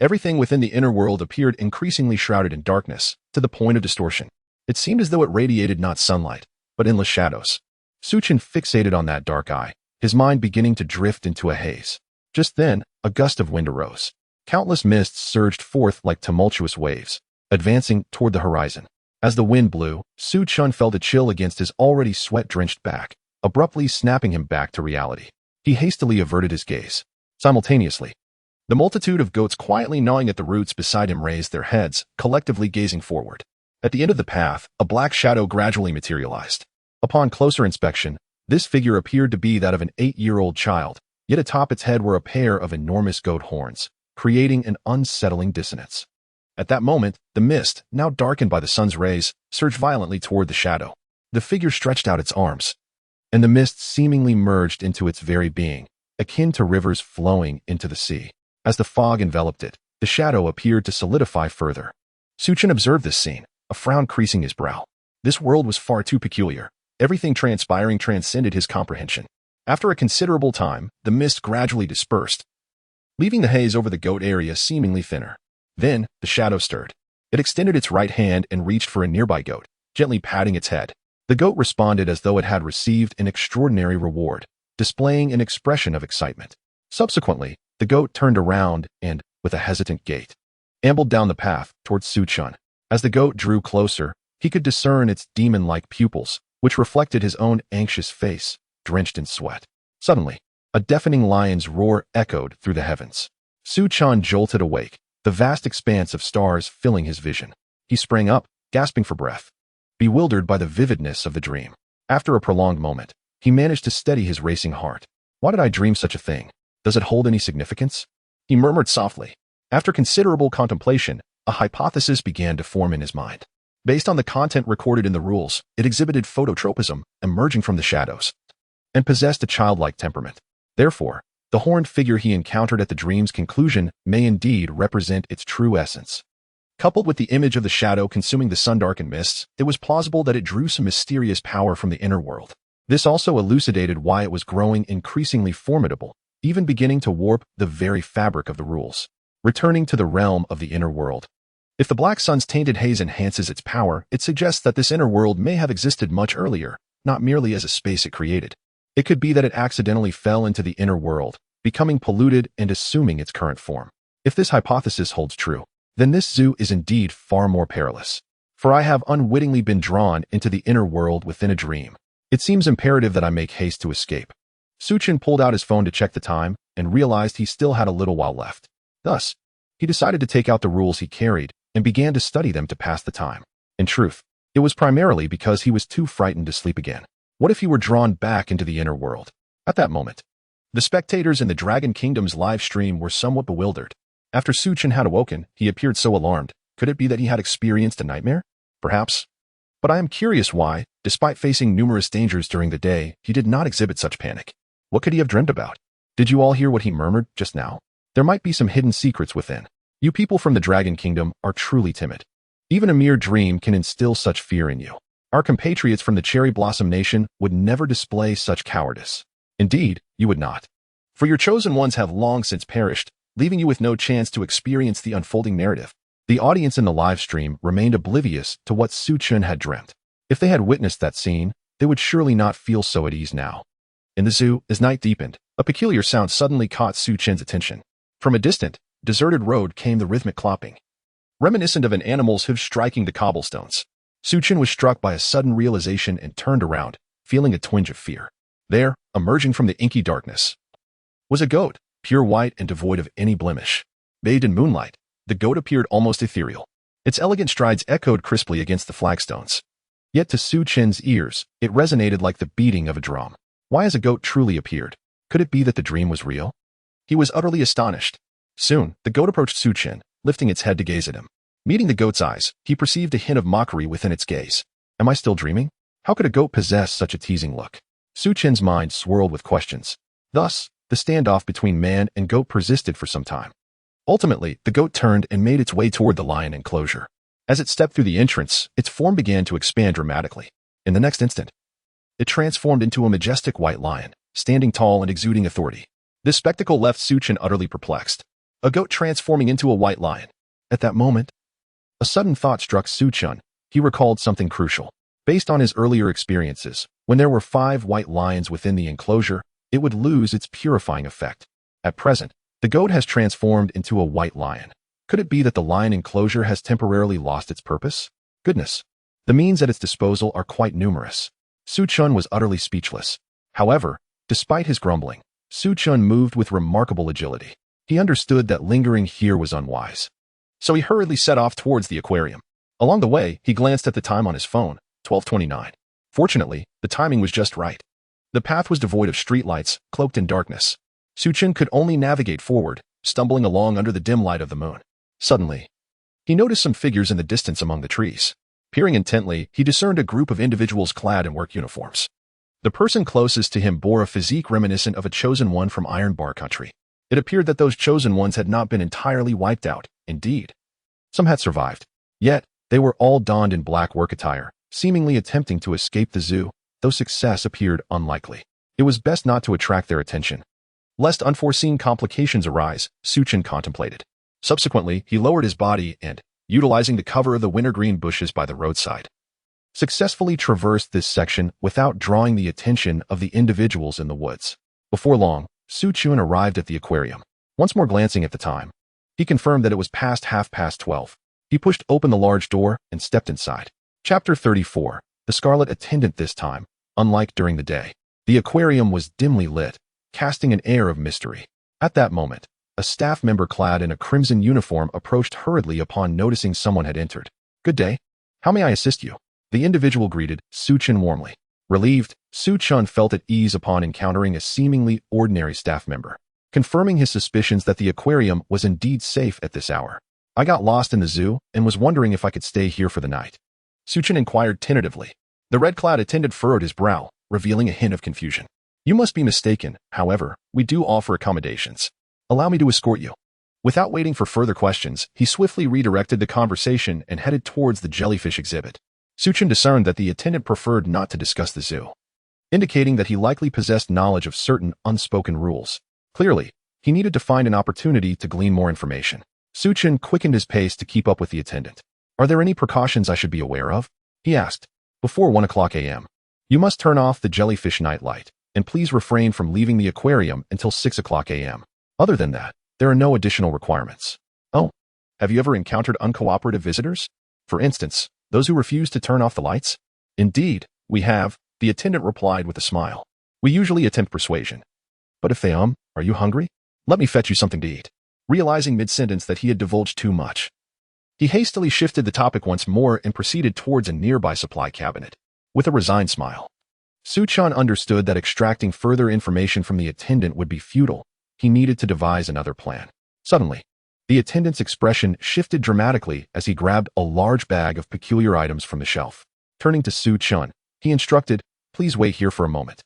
everything within the inner world appeared increasingly shrouded in darkness, to the point of distortion. It seemed as though it radiated not sunlight, but endless shadows. Chen fixated on that dark eye, his mind beginning to drift into a haze. Just then, a gust of wind arose. Countless mists surged forth like tumultuous waves, advancing toward the horizon. As the wind blew, Chen felt a chill against his already sweat-drenched back, abruptly snapping him back to reality. He hastily averted his gaze. Simultaneously, the multitude of goats quietly gnawing at the roots beside him raised their heads, collectively gazing forward. At the end of the path, a black shadow gradually materialized. Upon closer inspection, this figure appeared to be that of an 8-year-old child, yet atop its head were a pair of enormous goat horns, creating an unsettling dissonance. At that moment, the mist, now darkened by the sun's rays, surged violently toward the shadow. The figure stretched out its arms, and the mist seemingly merged into its very being, akin to rivers flowing into the sea. As the fog enveloped it, the shadow appeared to solidify further. Chen observed this scene, a frown creasing his brow. This world was far too peculiar. Everything transpiring transcended his comprehension. After a considerable time, the mist gradually dispersed, leaving the haze over the goat area seemingly thinner. Then, the shadow stirred. It extended its right hand and reached for a nearby goat, gently patting its head. The goat responded as though it had received an extraordinary reward, displaying an expression of excitement. Subsequently, the goat turned around and, with a hesitant gait, ambled down the path towards Chen. As the goat drew closer, he could discern its demon-like pupils, which reflected his own anxious face, drenched in sweat. Suddenly, a deafening lion's roar echoed through the heavens. Chen jolted awake, the vast expanse of stars filling his vision. He sprang up, gasping for breath, bewildered by the vividness of the dream. After a prolonged moment, he managed to steady his racing heart. Why did I dream such a thing? Does it hold any significance? He murmured softly. After considerable contemplation, a hypothesis began to form in his mind. Based on the content recorded in the rules, it exhibited phototropism, emerging from the shadows, and possessed a childlike temperament. Therefore, the horned figure he encountered at the dream's conclusion may indeed represent its true essence. Coupled with the image of the shadow consuming the sun-darkened mists, it was plausible that it drew some mysterious power from the inner world. This also elucidated why it was growing increasingly formidable, even beginning to warp the very fabric of the rules. Returning to the realm of the inner world. If the black sun's tainted haze enhances its power, it suggests that this inner world may have existed much earlier, not merely as a space it created. It could be that it accidentally fell into the inner world, becoming polluted and assuming its current form. If this hypothesis holds true, then this zoo is indeed far more perilous. For I have unwittingly been drawn into the inner world within a dream. It seems imperative that I make haste to escape. Chen pulled out his phone to check the time and realized he still had a little while left. Thus, he decided to take out the rules he carried and began to study them to pass the time. In truth, it was primarily because he was too frightened to sleep again. What if he were drawn back into the inner world? At that moment, the spectators in the Dragon Kingdom's live stream were somewhat bewildered. After Chen had awoken, he appeared so alarmed. Could it be that he had experienced a nightmare? Perhaps. But I am curious why, despite facing numerous dangers during the day, he did not exhibit such panic. What could he have dreamt about? Did you all hear what he murmured just now? There might be some hidden secrets within. You people from the Dragon Kingdom are truly timid. Even a mere dream can instill such fear in you. Our compatriots from the Cherry Blossom Nation would never display such cowardice. Indeed, you would not. For your chosen ones have long since perished, leaving you with no chance to experience the unfolding narrative. The audience in the live stream remained oblivious to what Chen had dreamt. If they had witnessed that scene, they would surely not feel so at ease now. In the zoo, as night deepened, a peculiar sound suddenly caught Chen's attention. From a distant, deserted road came the rhythmic clopping, reminiscent of an animal's hooves striking the cobblestones. Chen was struck by a sudden realization and turned around, feeling a twinge of fear. There, emerging from the inky darkness, was a goat, pure white and devoid of any blemish. Bathed in moonlight, the goat appeared almost ethereal. Its elegant strides echoed crisply against the flagstones. Yet to Chen's ears, it resonated like the beating of a drum. Why has a goat truly appeared? Could it be that the dream was real? He was utterly astonished. Soon, the goat approached Chen, lifting its head to gaze at him. Meeting the goat's eyes, he perceived a hint of mockery within its gaze. Am I still dreaming? How could a goat possess such a teasing look? Chen's mind swirled with questions. Thus, the standoff between man and goat persisted for some time. Ultimately, the goat turned and made its way toward the lion enclosure. As it stepped through the entrance, its form began to expand dramatically. In the next instant, it transformed into a majestic white lion, standing tall and exuding authority. This spectacle left Chen utterly perplexed. A goat transforming into a white lion. At that moment, a sudden thought struck Chen. He recalled something crucial. Based on his earlier experiences, when there were 5 white lions within the enclosure, it would lose its purifying effect. At present, the goat has transformed into a white lion. Could it be that the lion enclosure has temporarily lost its purpose? Goodness. The means at its disposal are quite numerous. Chen was utterly speechless. However, despite his grumbling, Chen moved with remarkable agility. He understood that lingering here was unwise. So he hurriedly set off towards the aquarium. Along the way, he glanced at the time on his phone, 12:29. Fortunately, the timing was just right. The path was devoid of streetlights, cloaked in darkness. Chen could only navigate forward, stumbling along under the dim light of the moon. Suddenly, he noticed some figures in the distance among the trees. Peering intently, he discerned a group of individuals clad in work uniforms. The person closest to him bore a physique reminiscent of a chosen one from Iron Bar country. It appeared that those chosen ones had not been entirely wiped out. Indeed, some had survived. Yet, they were all donned in black work attire, seemingly attempting to escape the zoo, though success appeared unlikely. It was best not to attract their attention, lest unforeseen complications arise, Chen contemplated. Subsequently, he lowered his body and, utilizing the cover of the wintergreen bushes by the roadside, successfully traversed this section without drawing the attention of the individuals in the woods. Before long, Chen arrived at the aquarium. Once more glancing at the time, he confirmed that it was past 12:30. He pushed open the large door and stepped inside. Chapter 34. The Scarlet Attendant. This time, unlike during the day, the aquarium was dimly lit, casting an air of mystery. At that moment, a staff member clad in a crimson uniform approached hurriedly upon noticing someone had entered. "Good day. How may I assist you?" The individual greeted Chen warmly. Relieved, Chen felt at ease upon encountering a seemingly ordinary staff member, confirming his suspicions that the aquarium was indeed safe at this hour. "I got lost in the zoo and was wondering if I could stay here for the night," Chen inquired tentatively. The red-clad attendant furrowed his brow, revealing a hint of confusion. "You must be mistaken. However, we do offer accommodations. Allow me to escort you." Without waiting for further questions, he swiftly redirected the conversation and headed towards the jellyfish exhibit. Chen discerned that the attendant preferred not to discuss the zoo, indicating that he likely possessed knowledge of certain unspoken rules. Clearly, he needed to find an opportunity to glean more information. Chen quickened his pace to keep up with the attendant. "Are there any precautions I should be aware of?" he asked. "Before 1 a.m. You must turn off the jellyfish night light, and please refrain from leaving the aquarium until 6 a.m. Other than that, there are no additional requirements." "Oh, have you ever encountered uncooperative visitors? For instance, those who refuse to turn off the lights?" "Indeed, we have," the attendant replied with a smile. "We usually attempt persuasion. But if they are you hungry? Let me fetch you something to eat." Realizing mid-sentence that he had divulged too much, he hastily shifted the topic once more and proceeded towards a nearby supply cabinet. With a resigned smile, Chen understood that extracting further information from the attendant would be futile. He needed to devise another plan. Suddenly, the attendant's expression shifted dramatically as he grabbed a large bag of peculiar items from the shelf. Turning to Chen, he instructed, "Please wait here for a moment.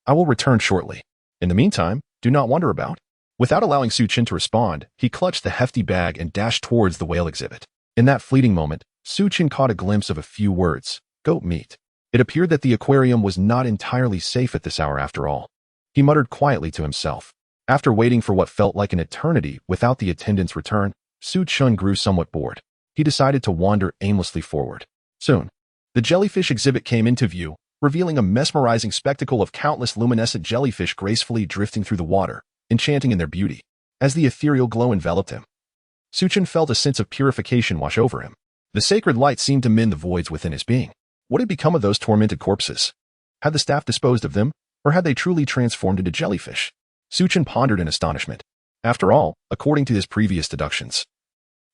I will return shortly. In the meantime, do not wander about." Without allowing Chen to respond, he clutched the hefty bag and dashed towards the whale exhibit. In that fleeting moment, Chen caught a glimpse of a few words: goat meat. It appeared that the aquarium was not entirely safe at this hour after all. He muttered quietly to himself. After waiting for what felt like an eternity without the attendant's return, Chen grew somewhat bored. He decided to wander aimlessly forward. Soon, the jellyfish exhibit came into view, revealing a mesmerizing spectacle of countless luminescent jellyfish gracefully drifting through the water, enchanting in their beauty. As the ethereal glow enveloped him, Chen felt a sense of purification wash over him. The sacred light seemed to mend the voids within his being. What had become of those tormented corpses? Had the staff disposed of them, or had they truly transformed into jellyfish? Chen pondered in astonishment. After all, according to his previous deductions,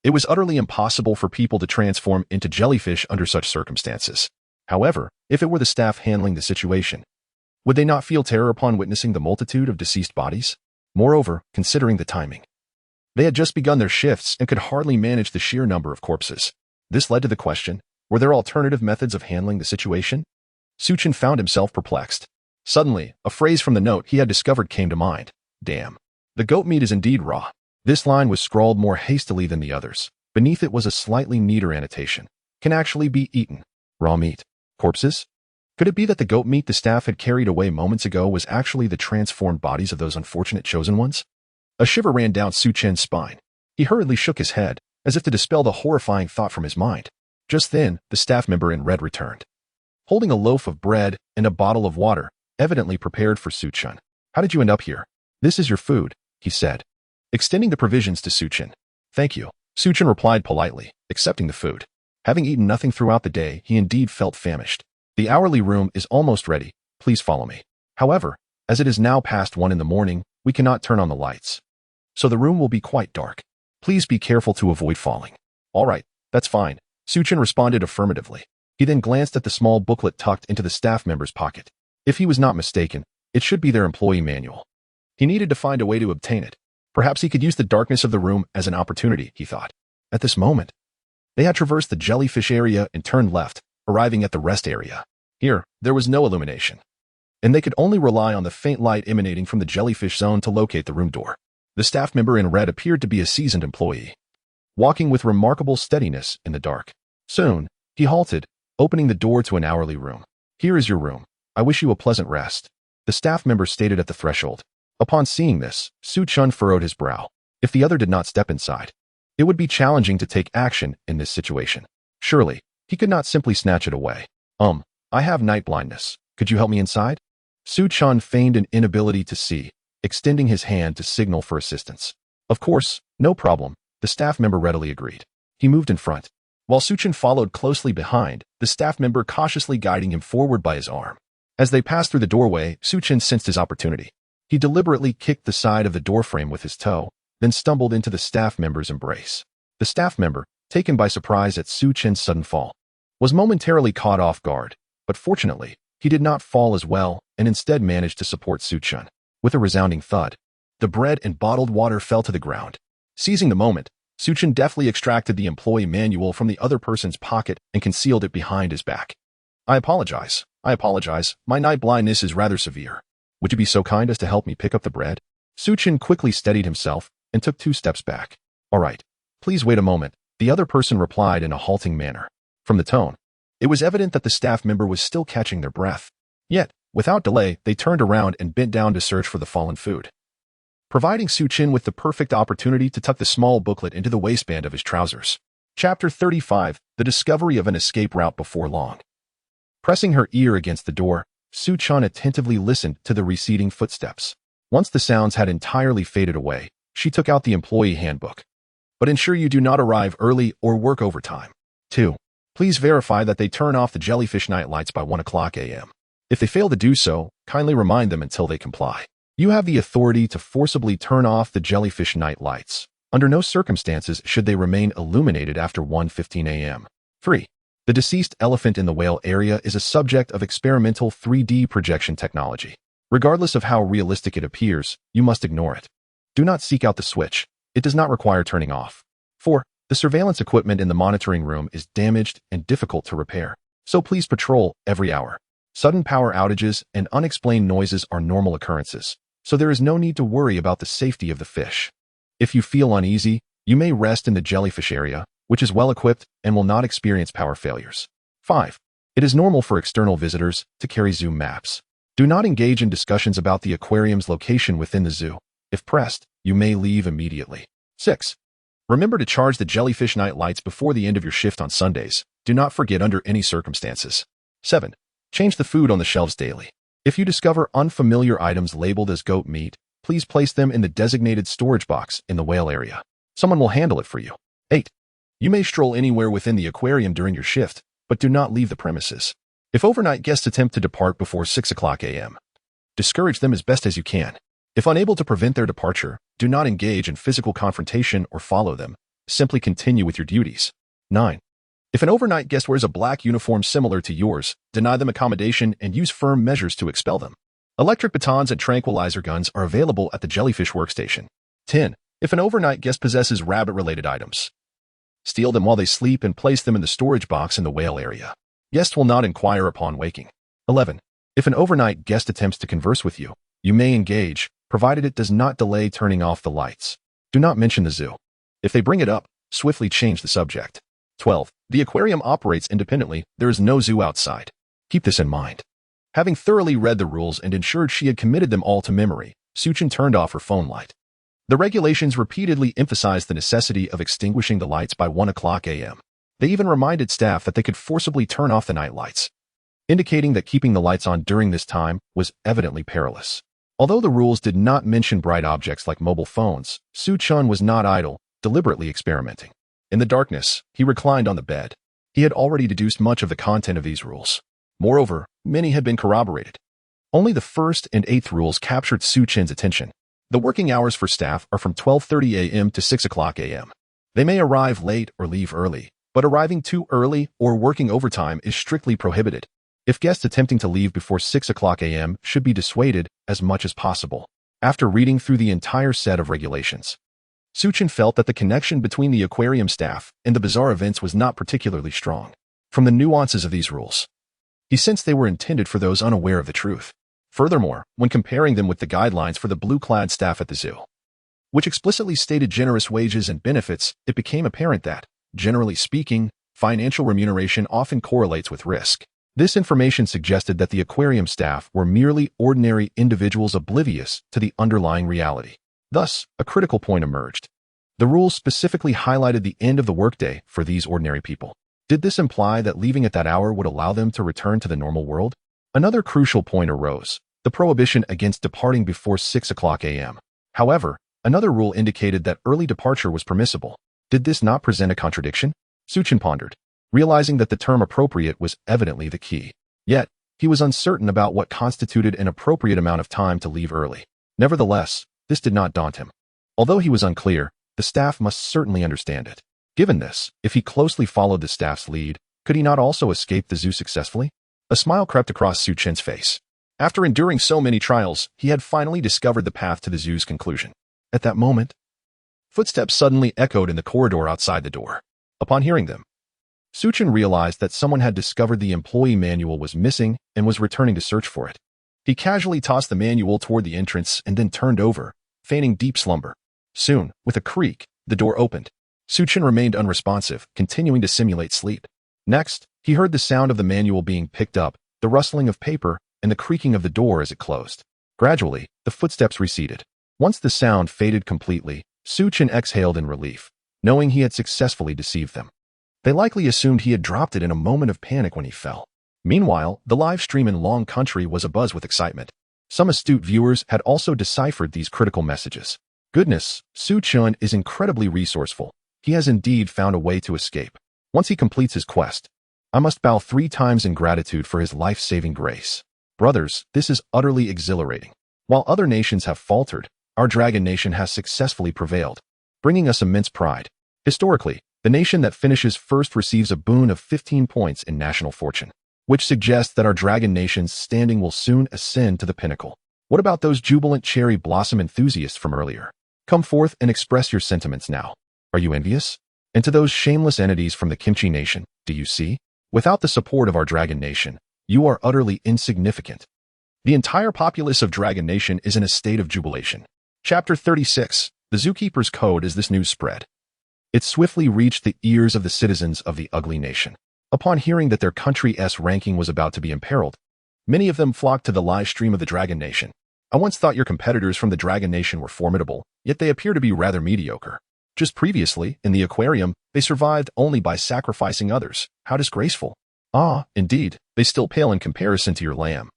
it was utterly impossible for people to transform into jellyfish under such circumstances. However, if it were the staff handling the situation, would they not feel terror upon witnessing the multitude of deceased bodies? Moreover, considering the timing, they had just begun their shifts and could hardly manage the sheer number of corpses. This led to the question, were there alternative methods of handling the situation? Chen found himself perplexed. Suddenly, a phrase from the note he had discovered came to mind. "Damn. The goat meat is indeed raw." This line was scrawled more hastily than the others. Beneath it was a slightly neater annotation. "Can actually be eaten. Raw meat. Corpses?" Could it be that the goat meat the staff had carried away moments ago was actually the transformed bodies of those unfortunate chosen ones? A shiver ran down Su Chen's spine. He hurriedly shook his head, as if to dispel the horrifying thought from his mind. Just then, the staff member in red returned, holding a loaf of bread and a bottle of water, evidently prepared for Su Chen. How did you end up here? This is your food, he said, extending the provisions to Su Chen. Thank you, Su Chen replied politely, accepting the food. Having eaten nothing throughout the day, he indeed felt famished. The hourly room is almost ready. Please follow me. However, as it is now past 1 in the morning, we cannot turn on the lights, so the room will be quite dark. Please be careful to avoid falling. All right, that's fine, Su Chen responded affirmatively. He then glanced at the small booklet tucked into the staff member's pocket. If he was not mistaken, it should be their employee manual. He needed to find a way to obtain it. Perhaps he could use the darkness of the room as an opportunity, he thought. At this moment, they had traversed the jellyfish area and turned left, arriving at the rest area. Here, there was no illumination, and they could only rely on the faint light emanating from the jellyfish zone to locate the room door. The staff member in red appeared to be a seasoned employee, walking with remarkable steadiness in the dark. Soon, he halted, opening the door to an hourly room. Here is your room. I wish you a pleasant rest, the staff member stated at the threshold. Upon seeing this, Su Chen furrowed his brow. If the other did not step inside, it would be challenging to take action in this situation. Surely, he could not simply snatch it away. I have night blindness. Could you help me inside? Su Chen feigned an inability to see, extending his hand to signal for assistance. Of course, no problem, the staff member readily agreed. He moved in front, while Su Chen followed closely behind, the staff member cautiously guiding him forward by his arm. As they passed through the doorway, Su Chen sensed his opportunity. He deliberately kicked the side of the doorframe with his toe, then stumbled into the staff member's embrace. The staff member, taken by surprise at Su Chen's sudden fall, was momentarily caught off guard, but fortunately, he did not fall as well and instead managed to support Su Chen. With a resounding thud, the bread and bottled water fell to the ground. Seizing the moment, Su Chen deftly extracted the employee manual from the other person's pocket and concealed it behind his back. I apologize. My night blindness is rather severe. Would you be so kind as to help me pick up the bread? Su Chen quickly steadied himself and took 2 steps back. All right. Please wait a moment, the other person replied in a halting manner. From the tone, it was evident that the staff member was still catching their breath. Yet, without delay, they turned around and bent down to search for the fallen food, providing Su Chen with the perfect opportunity to tuck the small booklet into the waistband of his trousers. Chapter 35, The Discovery of an Escape Route Before Long. Pressing her ear against the door, Su Chen attentively listened to the receding footsteps. Once the sounds had entirely faded away, she took out the employee handbook. But ensure you do not arrive early or work overtime. 2. Please verify that they turn off the jellyfish night lights by 1 o'clock a.m. If they fail to do so, kindly remind them until they comply. You have the authority to forcibly turn off the jellyfish night lights. Under no circumstances should they remain illuminated after 1:15 a.m. 3. The deceased elephant in the whale area is a subject of experimental 3D projection technology. Regardless of how realistic it appears, you must ignore it. Do not seek out the switch. It does not require turning off. 4. The surveillance equipment in the monitoring room is damaged and difficult to repair, so please patrol every hour. Sudden power outages and unexplained noises are normal occurrences, so there is no need to worry about the safety of the fish. If you feel uneasy, you may rest in the jellyfish area, which is well equipped and will not experience power failures. 5. It is normal for external visitors to carry zoo maps. Do not engage in discussions about the aquarium's location within the zoo. If pressed, you may leave immediately. 6. Remember to charge the jellyfish night lights before the end of your shift on Sundays. Do not forget under any circumstances. 7. Change the food on the shelves daily. If you discover unfamiliar items labeled as goat meat, please place them in the designated storage box in the whale area. Someone will handle it for you. 8. You may stroll anywhere within the aquarium during your shift, but do not leave the premises. If overnight guests attempt to depart before 6 o'clock a.m., discourage them as best as you can. If unable to prevent their departure, do not engage in physical confrontation or follow them. Simply continue with your duties. 9. If an overnight guest wears a black uniform similar to yours, deny them accommodation and use firm measures to expel them. Electric batons and tranquilizer guns are available at the jellyfish workstation. 10. If an overnight guest possesses rabbit-related items, steal them while they sleep and place them in the storage box in the whale area. Guests will not inquire upon waking. 11. If an overnight guest attempts to converse with you, you may engage, provided it does not delay turning off the lights. Do not mention the zoo. If they bring it up, swiftly change the subject. 12. The aquarium operates independently. There is no zoo outside. Keep this in mind. Having thoroughly read the rules and ensured she had committed them all to memory, Chen turned off her phone light. The regulations repeatedly emphasized the necessity of extinguishing the lights by 1 o'clock a.m. They even reminded staff that they could forcibly turn off the night lights, indicating that keeping the lights on during this time was evidently perilous. Although the rules did not mention bright objects like mobile phones, Chen was not idle, deliberately experimenting. In the darkness, he reclined on the bed. He had already deduced much of the content of these rules. Moreover, many had been corroborated. Only the first and eighth rules captured Chen's attention. The working hours for staff are from 12:30 a.m. to 6 o'clock a.m. They may arrive late or leave early, but arriving too early or working overtime is strictly prohibited. If guests attempting to leave before 6 o'clock a.m. should be dissuaded as much as possible. After reading through the entire set of regulations, Chen felt that the connection between the aquarium staff and the bizarre events was not particularly strong. From the nuances of these rules, he sensed they were intended for those unaware of the truth. Furthermore, when comparing them with the guidelines for the blue-clad staff at the zoo, which explicitly stated generous wages and benefits, it became apparent that, generally speaking, financial remuneration often correlates with risk. This information suggested that the aquarium staff were merely ordinary individuals oblivious to the underlying reality. Thus, a critical point emerged. The rules specifically highlighted the end of the workday for these ordinary people. Did this imply that leaving at that hour would allow them to return to the normal world? Another crucial point arose, the prohibition against departing before 6 o'clock a.m. However, another rule indicated that early departure was permissible. Did this not present a contradiction? Chen pondered, realizing that the term appropriate was evidently the key. Yet, he was uncertain about what constituted an appropriate amount of time to leave early. Nevertheless, this did not daunt him. Although he was unclear, the staff must certainly understand it. Given this, if he closely followed the staff's lead, could he not also escape the zoo successfully? A smile crept across Chen's face. After enduring so many trials, he had finally discovered the path to the zoo's conclusion. At that moment, footsteps suddenly echoed in the corridor outside the door. Upon hearing them, Chen realized that someone had discovered the employee manual was missing and was returning to search for it. He casually tossed the manual toward the entrance and then turned over, feigning deep slumber. Soon, with a creak, the door opened. Chen remained unresponsive, continuing to simulate sleep. Next, he heard the sound of the manual being picked up, the rustling of paper, and the creaking of the door as it closed. Gradually, the footsteps receded. Once the sound faded completely, Chen exhaled in relief, knowing he had successfully deceived them. They likely assumed he had dropped it in a moment of panic when he fell. Meanwhile, the live stream in Long Country was abuzz with excitement. Some astute viewers had also deciphered these critical messages. Goodness, Chen is incredibly resourceful. He has indeed found a way to escape. Once he completes his quest, I must bow 3 times in gratitude for his life-saving grace. Brothers, this is utterly exhilarating. While other nations have faltered, our dragon nation has successfully prevailed, bringing us immense pride. Historically, the nation that finishes first receives a boon of 15 points in national fortune, which suggests that our dragon nation's standing will soon ascend to the pinnacle. What about those jubilant cherry blossom enthusiasts from earlier? Come forth and express your sentiments now. Are you envious? And to those shameless entities from the Kimchi nation, do you see? Without the support of our dragon nation, you are utterly insignificant. The entire populace of Dragon Nation is in a state of jubilation. Chapter 36. The Zookeeper's Code. As this news spread, it swiftly reached the ears of the citizens of the ugly nation. Upon hearing that their country's ranking was about to be imperiled, many of them flocked to the live stream of the Dragon Nation. I once thought your competitors from the Dragon Nation were formidable, yet they appear to be rather mediocre. Just previously, in the aquarium, they survived only by sacrificing others. How disgraceful. Ah, indeed, they still pale in comparison to your lamb,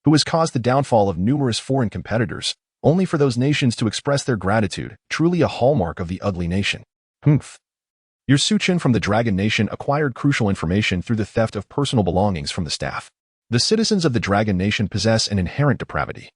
who has caused the downfall of numerous foreign competitors, only for those nations to express their gratitude, truly a hallmark of the ugly nation. Humph. Your Chen from the Dragon Nation acquired crucial information through the theft of personal belongings from the staff. The citizens of the Dragon Nation possess an inherent depravity.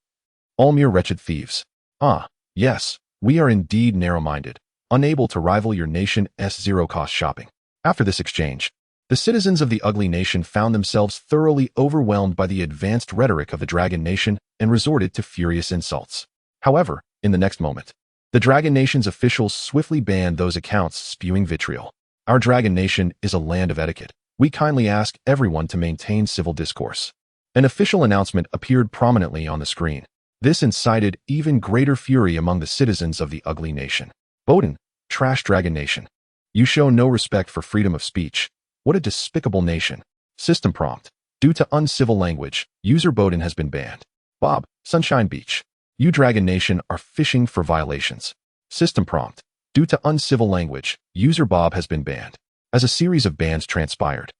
All mere wretched thieves. Ah, yes, we are indeed narrow-minded, unable to rival your nation's zero-cost shopping. After this exchange, the citizens of the ugly nation found themselves thoroughly overwhelmed by the advanced rhetoric of the Dragon Nation and resorted to furious insults. However, in the next moment, the Dragon Nation's officials swiftly banned those accounts spewing vitriol. Our Dragon Nation is a land of etiquette. We kindly ask everyone to maintain civil discourse. An official announcement appeared prominently on the screen. This incited even greater fury among the citizens of the ugly nation. Bowden, trash Dragon Nation. You show no respect for freedom of speech. What a despicable nation. System prompt. Due to uncivil language, user Bowden has been banned. Bob, Sunshine Beach. You Dragon Nation are fishing for violations. System prompt. Due to uncivil language, user Bob has been banned. As a series of bans transpired,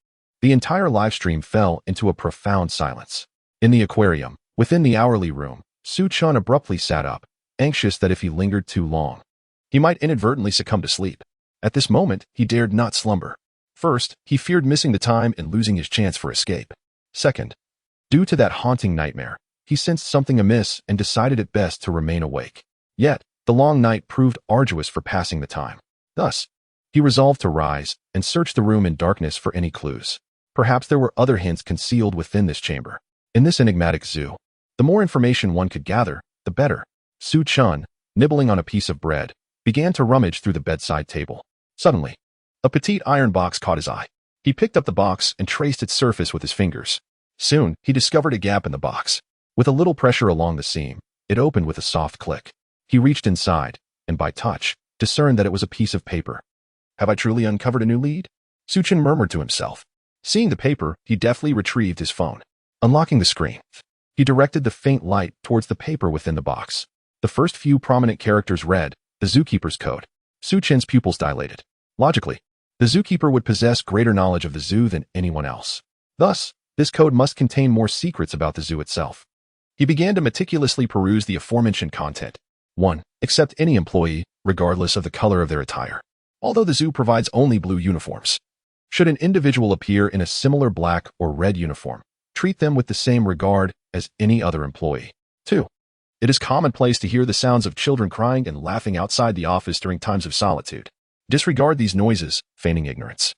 the entire livestream fell into a profound silence. In the aquarium, within the hourly room, Chen abruptly sat up, anxious that if he lingered too long, he might inadvertently succumb to sleep. At this moment, he dared not slumber. First, he feared missing the time and losing his chance for escape. Second, due to that haunting nightmare, he sensed something amiss and decided it best to remain awake. Yet, the long night proved arduous for passing the time. Thus, he resolved to rise and search the room in darkness for any clues. Perhaps there were other hints concealed within this chamber. In this enigmatic zoo, the more information one could gather, the better. Chen, nibbling on a piece of bread, began to rummage through the bedside table. Suddenly, a petite iron box caught his eye. He picked up the box and traced its surface with his fingers. Soon, he discovered a gap in the box. With a little pressure along the seam, it opened with a soft click. He reached inside, and by touch, discerned that it was a piece of paper. Have I truly uncovered a new lead? Chen murmured to himself. Seeing the paper, he deftly retrieved his phone. Unlocking the screen, he directed the faint light towards the paper within the box. The first few prominent characters read, the zookeeper's code. Chen's pupils dilated. Logically, the zookeeper would possess greater knowledge of the zoo than anyone else. Thus, this code must contain more secrets about the zoo itself. He began to meticulously peruse the aforementioned content. 1. Accept any employee, regardless of the color of their attire. Although the zoo provides only blue uniforms, should an individual appear in a similar black or red uniform, treat them with the same regard as any other employee. 2. It is commonplace to hear the sounds of children crying and laughing outside the office during times of solitude. Disregard these noises, feigning ignorance,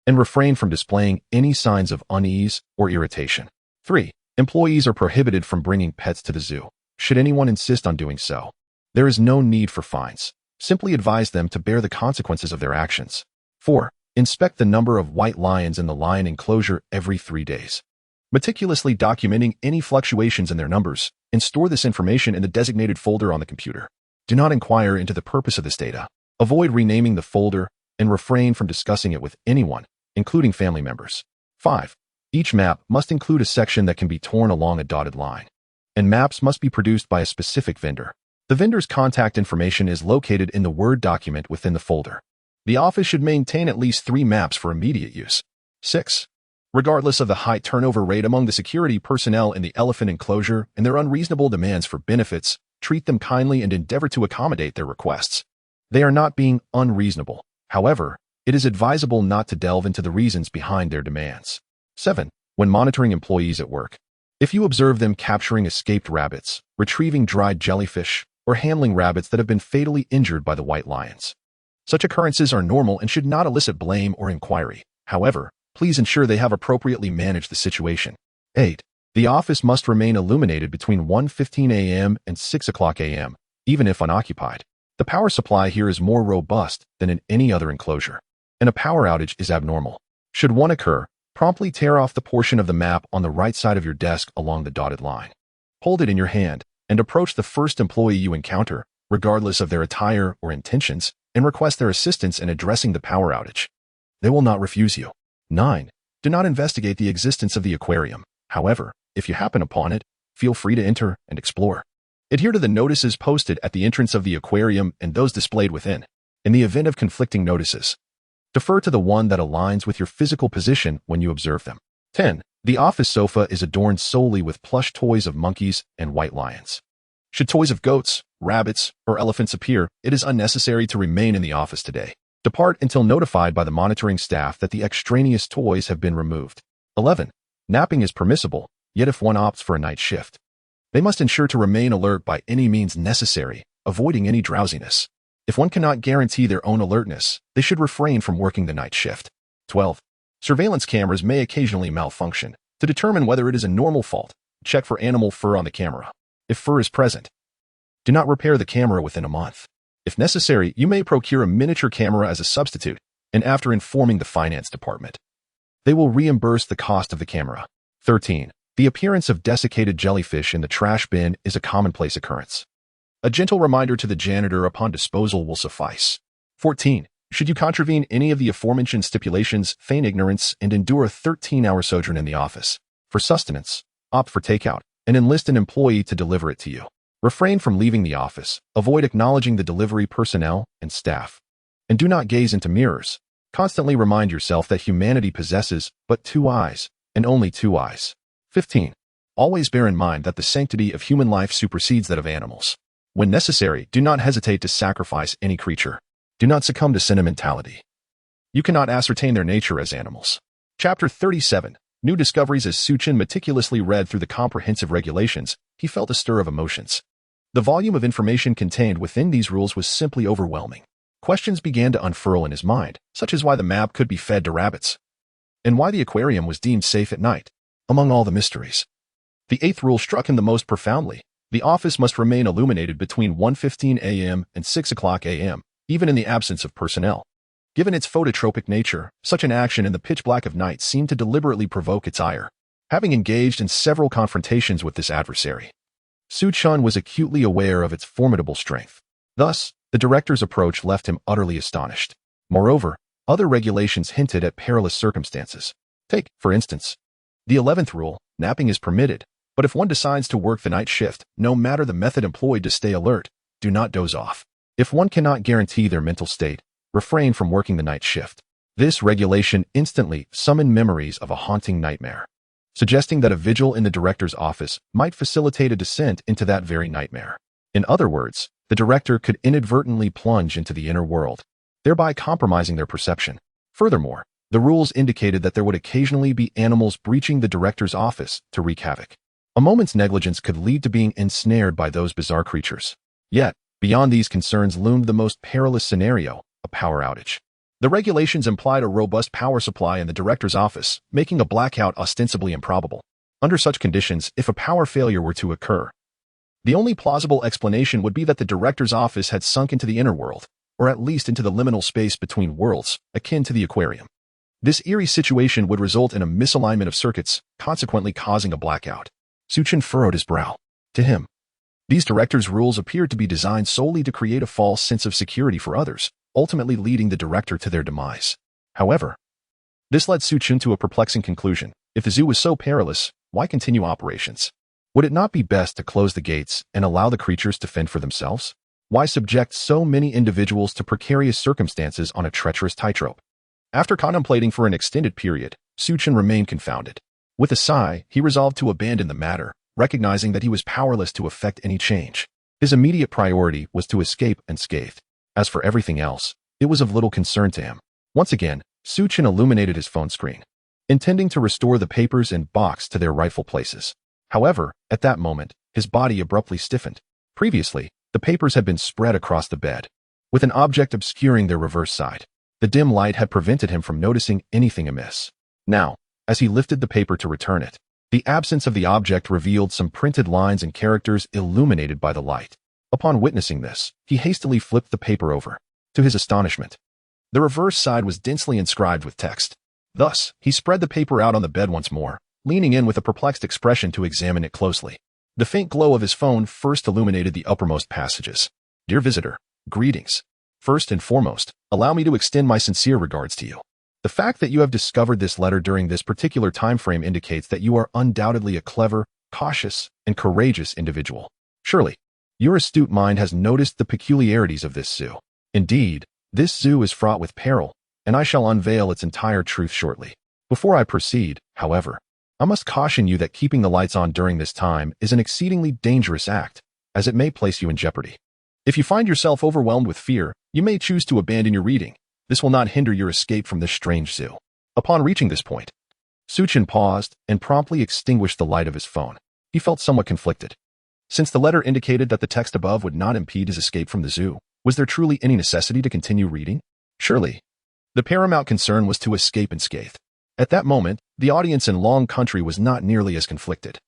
and refrain from displaying any signs of unease or irritation. 3. Employees are prohibited from bringing pets to the zoo. Should anyone insist on doing so, there is no need for fines. Simply advise them to bear the consequences of their actions. 4. Inspect the number of white lions in the lion enclosure every 3 days, meticulously documenting any fluctuations in their numbers, and store this information in the designated folder on the computer. Do not inquire into the purpose of this data. Avoid renaming the folder and refrain from discussing it with anyone, including family members. 5. Each map must include a section that can be torn along a dotted line, and maps must be produced by a specific vendor. The vendor's contact information is located in the Word document within the folder. The office should maintain at least 3 maps for immediate use. 6. Regardless of the high turnover rate among the security personnel in the elephant enclosure and their unreasonable demands for benefits, treat them kindly and endeavor to accommodate their requests. They are not being unreasonable. However, it is advisable not to delve into the reasons behind their demands. 7. When monitoring employees at work, if you observe them capturing escaped rabbits, retrieving dried jellyfish, or handling rabbits that have been fatally injured by the white lions, such occurrences are normal and should not elicit blame or inquiry. However, please ensure they have appropriately managed the situation. 8. The office must remain illuminated between 1:15 a.m. and 6 o'clock a.m., even if unoccupied. The power supply here is more robust than in any other enclosure, and a power outage is abnormal. Should one occur, promptly tear off the portion of the map on the right side of your desk along the dotted line. Hold it in your hand and approach the first employee you encounter, regardless of their attire or intentions, and request their assistance in addressing the power outage. They will not refuse you. 9. Do not investigate the existence of the aquarium. However, if you happen upon it, feel free to enter and explore. Adhere to the notices posted at the entrance of the aquarium and those displayed within. In the event of conflicting notices, defer to the one that aligns with your physical position when you observe them. 10. The office sofa is adorned solely with plush toys of monkeys and white lions. Should toys of goats, rabbits, or elephants appear, it is unnecessary to remain in the office today. Depart until notified by the monitoring staff that the extraneous toys have been removed. 11. Napping is permissible, yet if one opts for a night shift, they must ensure to remain alert by any means necessary, avoiding any drowsiness. If one cannot guarantee their own alertness, they should refrain from working the night shift. 12. Surveillance cameras may occasionally malfunction. To determine whether it is a normal fault, check for animal fur on the camera. If fur is present, do not repair the camera within a month. If necessary, you may procure a miniature camera as a substitute, and after informing the finance department, they will reimburse the cost of the camera. 13. The appearance of desiccated jellyfish in the trash bin is a commonplace occurrence. A gentle reminder to the janitor upon disposal will suffice. 14. Should you contravene any of the aforementioned stipulations, feign ignorance, and endure a 13-hour sojourn in the office. For sustenance, opt for takeout and enlist an employee to deliver it to you. Refrain from leaving the office, avoid acknowledging the delivery personnel and staff. And do not gaze into mirrors. Constantly remind yourself that humanity possesses but two eyes, and only two eyes. 15. Always bear in mind that the sanctity of human life supersedes that of animals. When necessary, do not hesitate to sacrifice any creature. Do not succumb to sentimentality. You cannot ascertain their nature as animals. Chapter 37. New discoveries. As Chen meticulously read through the comprehensive regulations, he felt a stir of emotions. The volume of information contained within these rules was simply overwhelming. Questions began to unfurl in his mind, such as why the map could be fed to rabbits, and why the aquarium was deemed safe at night. Among all the mysteries, the 8th rule struck him the most profoundly. The office must remain illuminated between 1:15 a.m. and 6 o'clock a.m., even in the absence of personnel. Given its phototropic nature, such an action in the pitch black of night seemed to deliberately provoke its ire. Having engaged in several confrontations with this adversary, Chen was acutely aware of its formidable strength. Thus, the director's approach left him utterly astonished. Moreover, other regulations hinted at perilous circumstances. Take, for instance, the 11th rule: napping is permitted, but if one decides to work the night shift, no matter the method employed to stay alert, do not doze off. If one cannot guarantee their mental state, refrain from working the night shift. This regulation instantly summoned memories of a haunting nightmare, suggesting that a vigil in the director's office might facilitate a descent into that very nightmare. In other words, the director could inadvertently plunge into the inner world, thereby compromising their perception. Furthermore, the rules indicated that there would occasionally be animals breaching the director's office to wreak havoc. A moment's negligence could lead to being ensnared by those bizarre creatures. Yet, beyond these concerns loomed the most perilous scenario: a power outage. The regulations implied a robust power supply in the director's office, making a blackout ostensibly improbable. Under such conditions, if a power failure were to occur, the only plausible explanation would be that the director's office had sunk into the inner world, or at least into the liminal space between worlds, akin to the aquarium. This eerie situation would result in a misalignment of circuits, consequently causing a blackout. Chen furrowed his brow. To him, these director's rules appeared to be designed solely to create a false sense of security for others, ultimately leading the director to their demise. However, this led Chen to a perplexing conclusion. If the zoo was so perilous, why continue operations? Would it not be best to close the gates and allow the creatures to fend for themselves? Why subject so many individuals to precarious circumstances on a treacherous tightrope? After contemplating for an extended period, Chen remained confounded. With a sigh, he resolved to abandon the matter, recognizing that he was powerless to effect any change. His immediate priority was to escape unscathed. As for everything else, it was of little concern to him. Once again, Chen illuminated his phone screen, intending to restore the papers and box to their rightful places. However, at that moment, his body abruptly stiffened. Previously, the papers had been spread across the bed, with an object obscuring their reverse side. The dim light had prevented him from noticing anything amiss. Now, as he lifted the paper to return it, the absence of the object revealed some printed lines and characters illuminated by the light. Upon witnessing this, he hastily flipped the paper over. To his astonishment, the reverse side was densely inscribed with text. Thus, he spread the paper out on the bed once more, leaning in with a perplexed expression to examine it closely. The faint glow of his phone first illuminated the uppermost passages. Dear visitor, greetings. First and foremost, allow me to extend my sincere regards to you. The fact that you have discovered this letter during this particular time frame indicates that you are undoubtedly a clever, cautious, and courageous individual. Surely, your astute mind has noticed the peculiarities of this zoo. Indeed, this zoo is fraught with peril, and I shall unveil its entire truth shortly. Before I proceed, however, I must caution you that keeping the lights on during this time is an exceedingly dangerous act, as it may place you in jeopardy. If you find yourself overwhelmed with fear, you may choose to abandon your reading. This will not hinder your escape from this strange zoo. Upon reaching this point, Chen paused and promptly extinguished the light of his phone. He felt somewhat conflicted. Since the letter indicated that the text above would not impede his escape from the zoo, was there truly any necessity to continue reading? Surely, the paramount concern was to escape unscathed. At that moment, the audience in Long Country was not nearly as conflicted.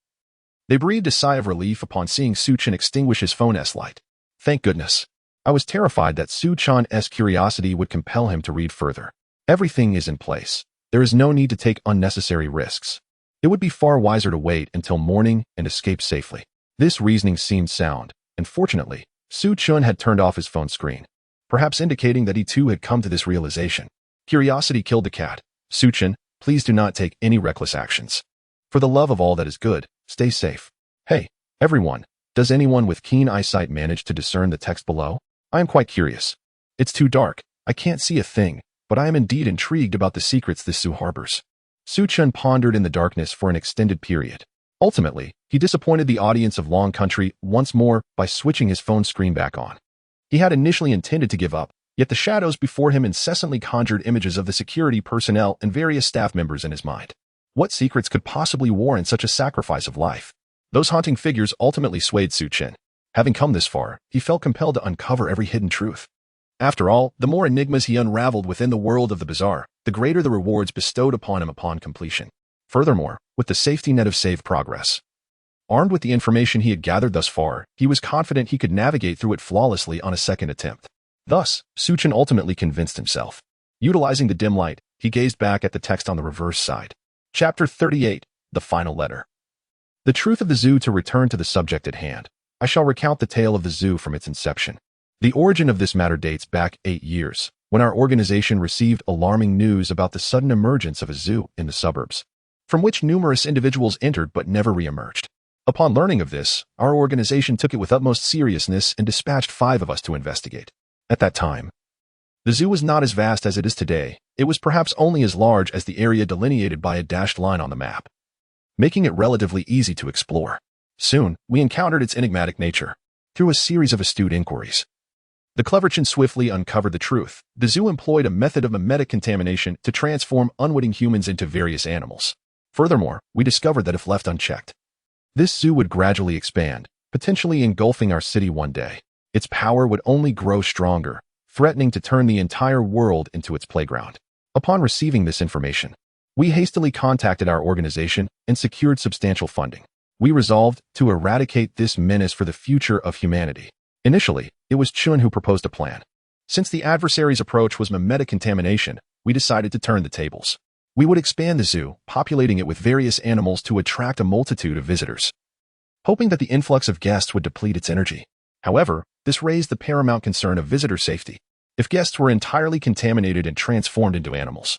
They breathed a sigh of relief upon seeing Chen extinguish his phone's light. Thank goodness. I was terrified that Chen's curiosity would compel him to read further. Everything is in place. There is no need to take unnecessary risks. It would be far wiser to wait until morning and escape safely. This reasoning seemed sound, and fortunately, Chen had turned off his phone screen, perhaps indicating that he too had come to this realization. Curiosity killed the cat. Chen, please do not take any reckless actions. For the love of all that is good, stay safe. Hey, everyone, does anyone with keen eyesight manage to discern the text below? I am quite curious. It's too dark, I can't see a thing, but I am indeed intrigued about the secrets this zoo harbors. Chen pondered in the darkness for an extended period. Ultimately, he disappointed the audience of Long Country once more by switching his phone screen back on. He had initially intended to give up, yet the shadows before him incessantly conjured images of the security personnel and various staff members in his mind. What secrets could possibly warrant such a sacrifice of life? Those haunting figures ultimately swayed Chen. Having come this far, he felt compelled to uncover every hidden truth. After all, the more enigmas he unraveled within the world of the bizarre, the greater the rewards bestowed upon him upon completion. Furthermore, with the safety net of saved progress. Armed with the information he had gathered thus far, he was confident he could navigate through it flawlessly on a second attempt. Thus, Chen ultimately convinced himself. Utilizing the dim light, he gazed back at the text on the reverse side. Chapter 38, The Final Letter. The truth of the zoo. To return to the subject at hand, I shall recount the tale of the zoo from its inception. The origin of this matter dates back 8 years, when our organization received alarming news about the sudden emergence of a zoo in the suburbs, from which numerous individuals entered but never re-emerged. Upon learning of this, our organization took it with utmost seriousness and dispatched 5 of us to investigate. At that time, the zoo was not as vast as it is today. It was perhaps only as large as the area delineated by a dashed line on the map, making it relatively easy to explore. Soon, we encountered its enigmatic nature. Through a series of astute inquiries, the clever Chen swiftly uncovered the truth. The zoo employed a method of mimetic contamination to transform unwitting humans into various animals. Furthermore, we discovered that if left unchecked, this zoo would gradually expand, potentially engulfing our city one day. Its power would only grow stronger, threatening to turn the entire world into its playground. Upon receiving this information, we hastily contacted our organization and secured substantial funding. We resolved to eradicate this menace for the future of humanity. Initially, it was Chen who proposed a plan. Since the adversary's approach was mimetic contamination, we decided to turn the tables. We would expand the zoo, populating it with various animals to attract a multitude of visitors, hoping that the influx of guests would deplete its energy. However, this raised the paramount concern of visitor safety. If guests were entirely contaminated and transformed into animals,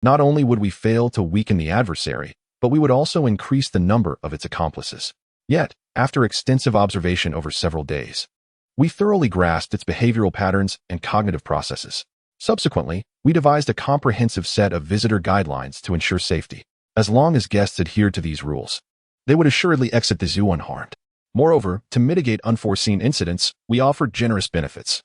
not only would we fail to weaken the adversary, but we would also increase the number of its accomplices. Yet, after extensive observation over several days, we thoroughly grasped its behavioral patterns and cognitive processes. Subsequently, we devised a comprehensive set of visitor guidelines to ensure safety. As long as guests adhered to these rules, they would assuredly exit the zoo unharmed. Moreover, to mitigate unforeseen incidents, we offered generous benefits,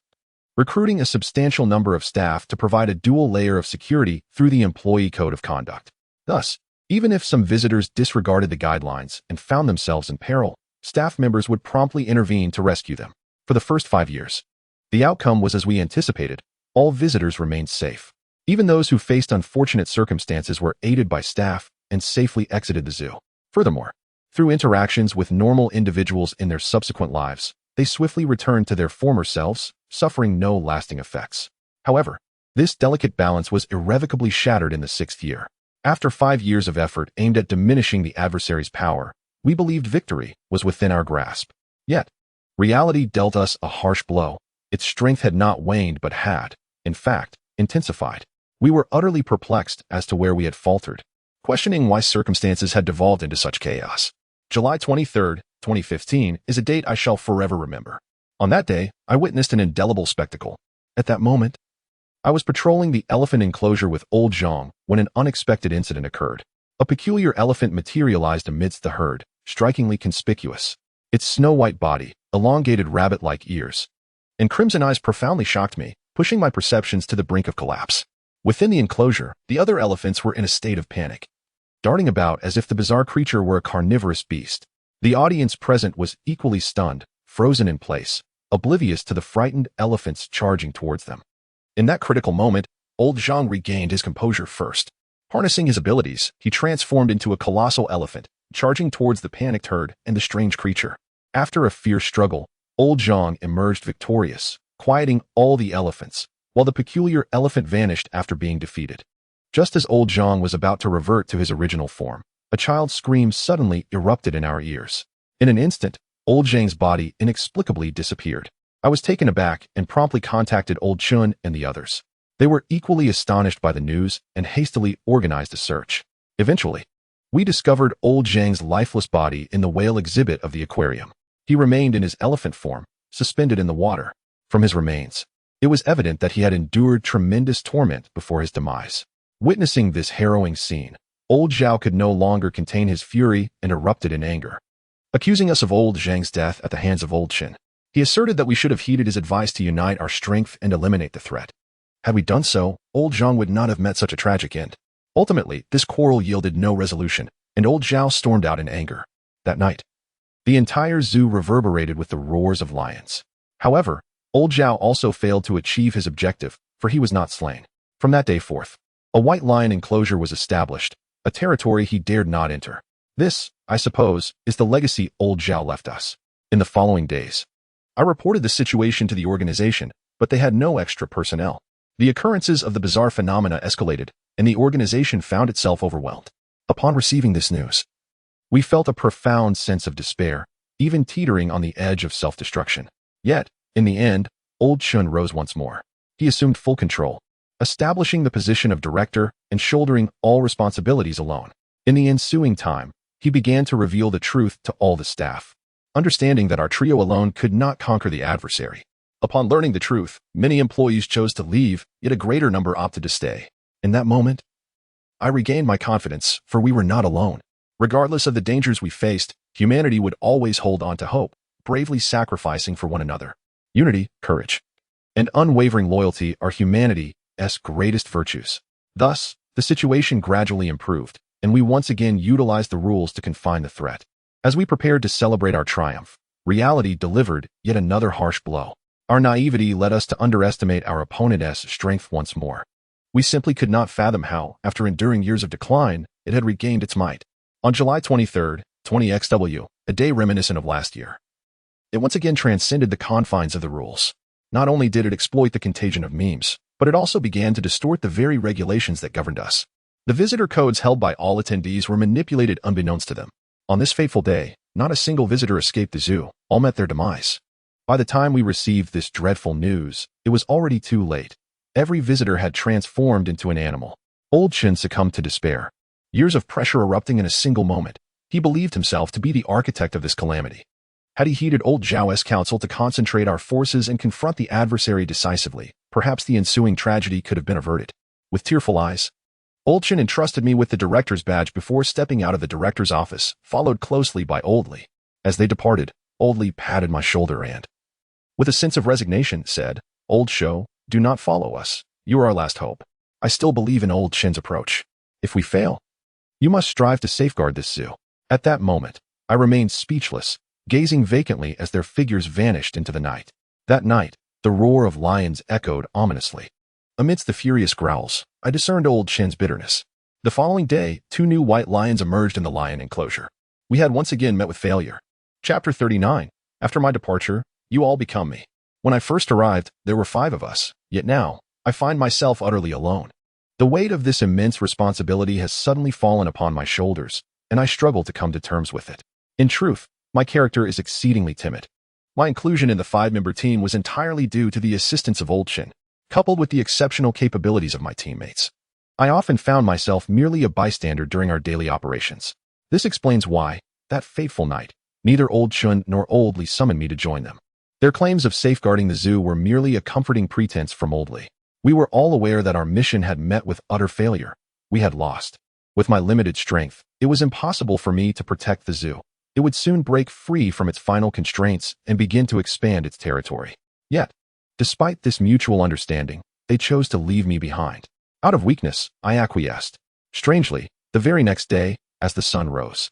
recruiting a substantial number of staff to provide a dual layer of security through the employee code of conduct. Thus, even if some visitors disregarded the guidelines and found themselves in peril, staff members would promptly intervene to rescue them. For the first 5 years, the outcome was as we anticipated. All visitors remained safe. Even those who faced unfortunate circumstances were aided by staff and safely exited the zoo. Furthermore, through interactions with normal individuals in their subsequent lives, they swiftly returned to their former selves, suffering no lasting effects. However, this delicate balance was irrevocably shattered in the 6th year. After 5 years of effort aimed at diminishing the adversary's power, we believed victory was within our grasp. Yet, reality dealt us a harsh blow. Its strength had not waned but had, in fact, intensified. We were utterly perplexed as to where we had faltered, questioning why circumstances had devolved into such chaos. July 23, 2015 is a date I shall forever remember. On that day, I witnessed an indelible spectacle. At that moment, I was patrolling the elephant enclosure with old Zhang when an unexpected incident occurred. A peculiar elephant materialized amidst the herd, strikingly conspicuous. Its snow-white body, elongated rabbit-like ears, and crimson eyes profoundly shocked me, pushing my perceptions to the brink of collapse. Within the enclosure, the other elephants were in a state of panic, darting about as if the bizarre creature were a carnivorous beast. The audience present was equally stunned, frozen in place, oblivious to the frightened elephants charging towards them. In that critical moment, old Zhang regained his composure first. Harnessing his abilities, he transformed into a colossal elephant, charging towards the panicked herd and the strange creature. After a fierce struggle, old Zhang emerged victorious, quieting all the elephants, while the peculiar elephant vanished after being defeated. Just as old Zhang was about to revert to his original form, a child's scream suddenly erupted in our ears. In an instant, old Zhang's body inexplicably disappeared. I was taken aback and promptly contacted old Chen and the others. They were equally astonished by the news and hastily organized a search. Eventually, We discovered old Zhang's lifeless body in the whale exhibit of the aquarium. He remained in his elephant form, suspended in the water. From his remains, it was evident that he had endured tremendous torment before his demise. Witnessing this harrowing scene, old Zhao could no longer contain his fury and erupted in anger. Accusing us of old Zhang's death at the hands of old Chen, he asserted that we should have heeded his advice to unite our strength and eliminate the threat. Had we done so, old Zhang would not have met such a tragic end. Ultimately, this quarrel yielded no resolution, and old Zhao stormed out in anger. That night, the entire zoo reverberated with the roars of lions. However, old Zhao also failed to achieve his objective, for he was not slain. From that day forth, a white lion enclosure was established, a territory he dared not enter. This, I suppose, is the legacy old Zhao left us. In the following days, I reported the situation to the organization, but they had no extra personnel. The occurrences of the bizarre phenomena escalated, and the organization found itself overwhelmed. Upon receiving this news, we felt a profound sense of despair, even teetering on the edge of self-destruction. Yet, in the end, old Chen rose once more. He assumed full control, establishing the position of director and shouldering all responsibilities alone. In the ensuing time, he began to reveal the truth to all the staff, understanding that our trio alone could not conquer the adversary. Upon learning the truth, many employees chose to leave, yet a greater number opted to stay. In that moment, I regained my confidence, for we were not alone. Regardless of the dangers we faced, humanity would always hold on to hope, bravely sacrificing for one another. Unity, courage, and unwavering loyalty are humanity's greatest virtues. Thus, the situation gradually improved, and we once again utilized the rules to confine the threat. As we prepared to celebrate our triumph, reality delivered yet another harsh blow. Our naivety led us to underestimate our opponent's strength once more. We simply could not fathom how, after enduring years of decline, it had regained its might. On July 23, 20XW, a day reminiscent of last year, it once again transcended the confines of the rules. Not only did it exploit the contagion of memes, but it also began to distort the very regulations that governed us. The visitor codes held by all attendees were manipulated unbeknownst to them. On this fateful day, not a single visitor escaped the zoo, all met their demise. By the time we received this dreadful news, it was already too late. Every visitor had transformed into an animal. Old Chen succumbed to despair. Years of pressure erupting in a single moment. He believed himself to be the architect of this calamity. Had he heeded old Zhao's counsel to concentrate our forces and confront the adversary decisively, perhaps the ensuing tragedy could have been averted. With tearful eyes, old Chen entrusted me with the director's badge before stepping out of the director's office, followed closely by Old Li. As they departed, Old Li patted my shoulder and, with a sense of resignation, said, "Old Shou, do not follow us. You are our last hope." I still believe in old Chen's approach. If we fail, you must strive to safeguard this zoo. At that moment, I remained speechless, gazing vacantly as their figures vanished into the night. That night, the roar of lions echoed ominously. Amidst the furious growls, I discerned old Chen's bitterness. The following day, 2 new white lions emerged in the lion enclosure. We had once again met with failure. Chapter 39. After my departure, you all become me. When I first arrived, there were 5 of us, yet now, I find myself utterly alone. The weight of this immense responsibility has suddenly fallen upon my shoulders, and I struggle to come to terms with it. In truth, my character is exceedingly timid. My inclusion in the 5-member team was entirely due to the assistance of old Chen, coupled with the exceptional capabilities of my teammates. I often found myself merely a bystander during our daily operations. This explains why, that fateful night, neither old Chen nor Old Li summoned me to join them. Their claims of safeguarding the zoo were merely a comforting pretense from Old Li. We were all aware that our mission had met with utter failure. We had lost. With my limited strength, it was impossible for me to protect the zoo. It would soon break free from its final constraints and begin to expand its territory. Yet, despite this mutual understanding, they chose to leave me behind. Out of weakness, I acquiesced. Strangely, the very next day, as the sun rose,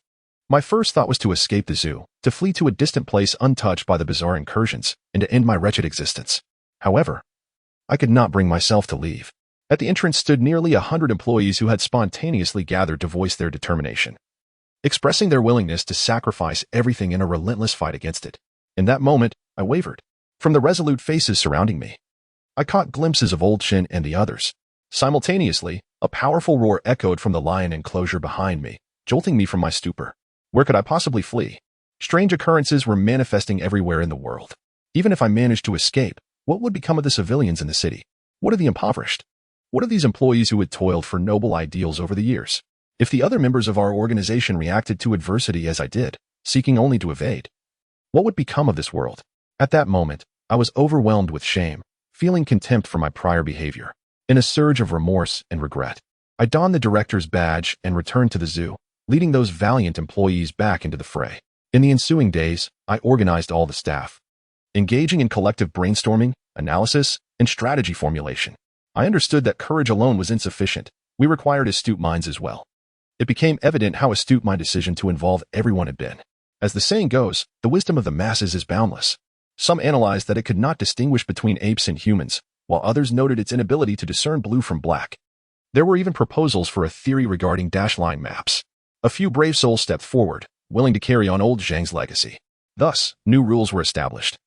my first thought was to escape the zoo, to flee to a distant place untouched by the bizarre incursions, and to end my wretched existence. However, I could not bring myself to leave. At the entrance stood nearly 100 employees who had spontaneously gathered to voice their determination, expressing their willingness to sacrifice everything in a relentless fight against it. In that moment, I wavered. From the resolute faces surrounding me, I caught glimpses of old Chen and the others. Simultaneously, a powerful roar echoed from the lion enclosure behind me, jolting me from my stupor. Where could I possibly flee? Strange occurrences were manifesting everywhere in the world. Even if I managed to escape, what would become of the civilians in the city? What of the impoverished? What of these employees who had toiled for noble ideals over the years? If the other members of our organization reacted to adversity as I did, seeking only to evade, what would become of this world? At that moment, I was overwhelmed with shame, feeling contempt for my prior behavior. In a surge of remorse and regret, I donned the director's badge and returned to the zoo, leading those valiant employees back into the fray. In the ensuing days, I organized all the staff, engaging in collective brainstorming, analysis, and strategy formulation. I understood that courage alone was insufficient. We required astute minds as well. It became evident how astute my decision to involve everyone had been. As the saying goes, the wisdom of the masses is boundless. Some analyzed that it could not distinguish between apes and humans, while others noted its inability to discern blue from black. There were even proposals for a theory regarding dash line maps. A few brave souls stepped forward, willing to carry on old Zhang's legacy. Thus, new rules were established,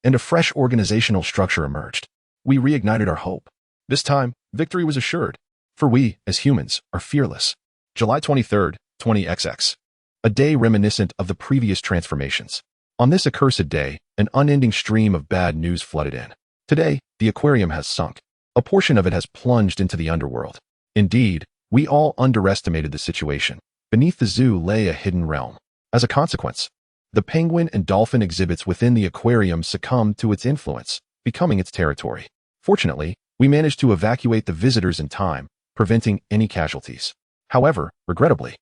and a fresh organizational structure emerged. We reignited our hope. This time, victory was assured, for we, as humans, are fearless. July 23rd, 20XX. A day reminiscent of the previous transformations. On this accursed day, an unending stream of bad news flooded in. Today, the aquarium has sunk. A portion of it has plunged into the underworld. Indeed, we all underestimated the situation. Beneath the zoo lay a hidden realm. As a consequence, the penguin and dolphin exhibits within the aquarium succumbed to its influence, becoming its territory. Fortunately, we managed to evacuate the visitors in time, preventing any casualties. However, regrettably,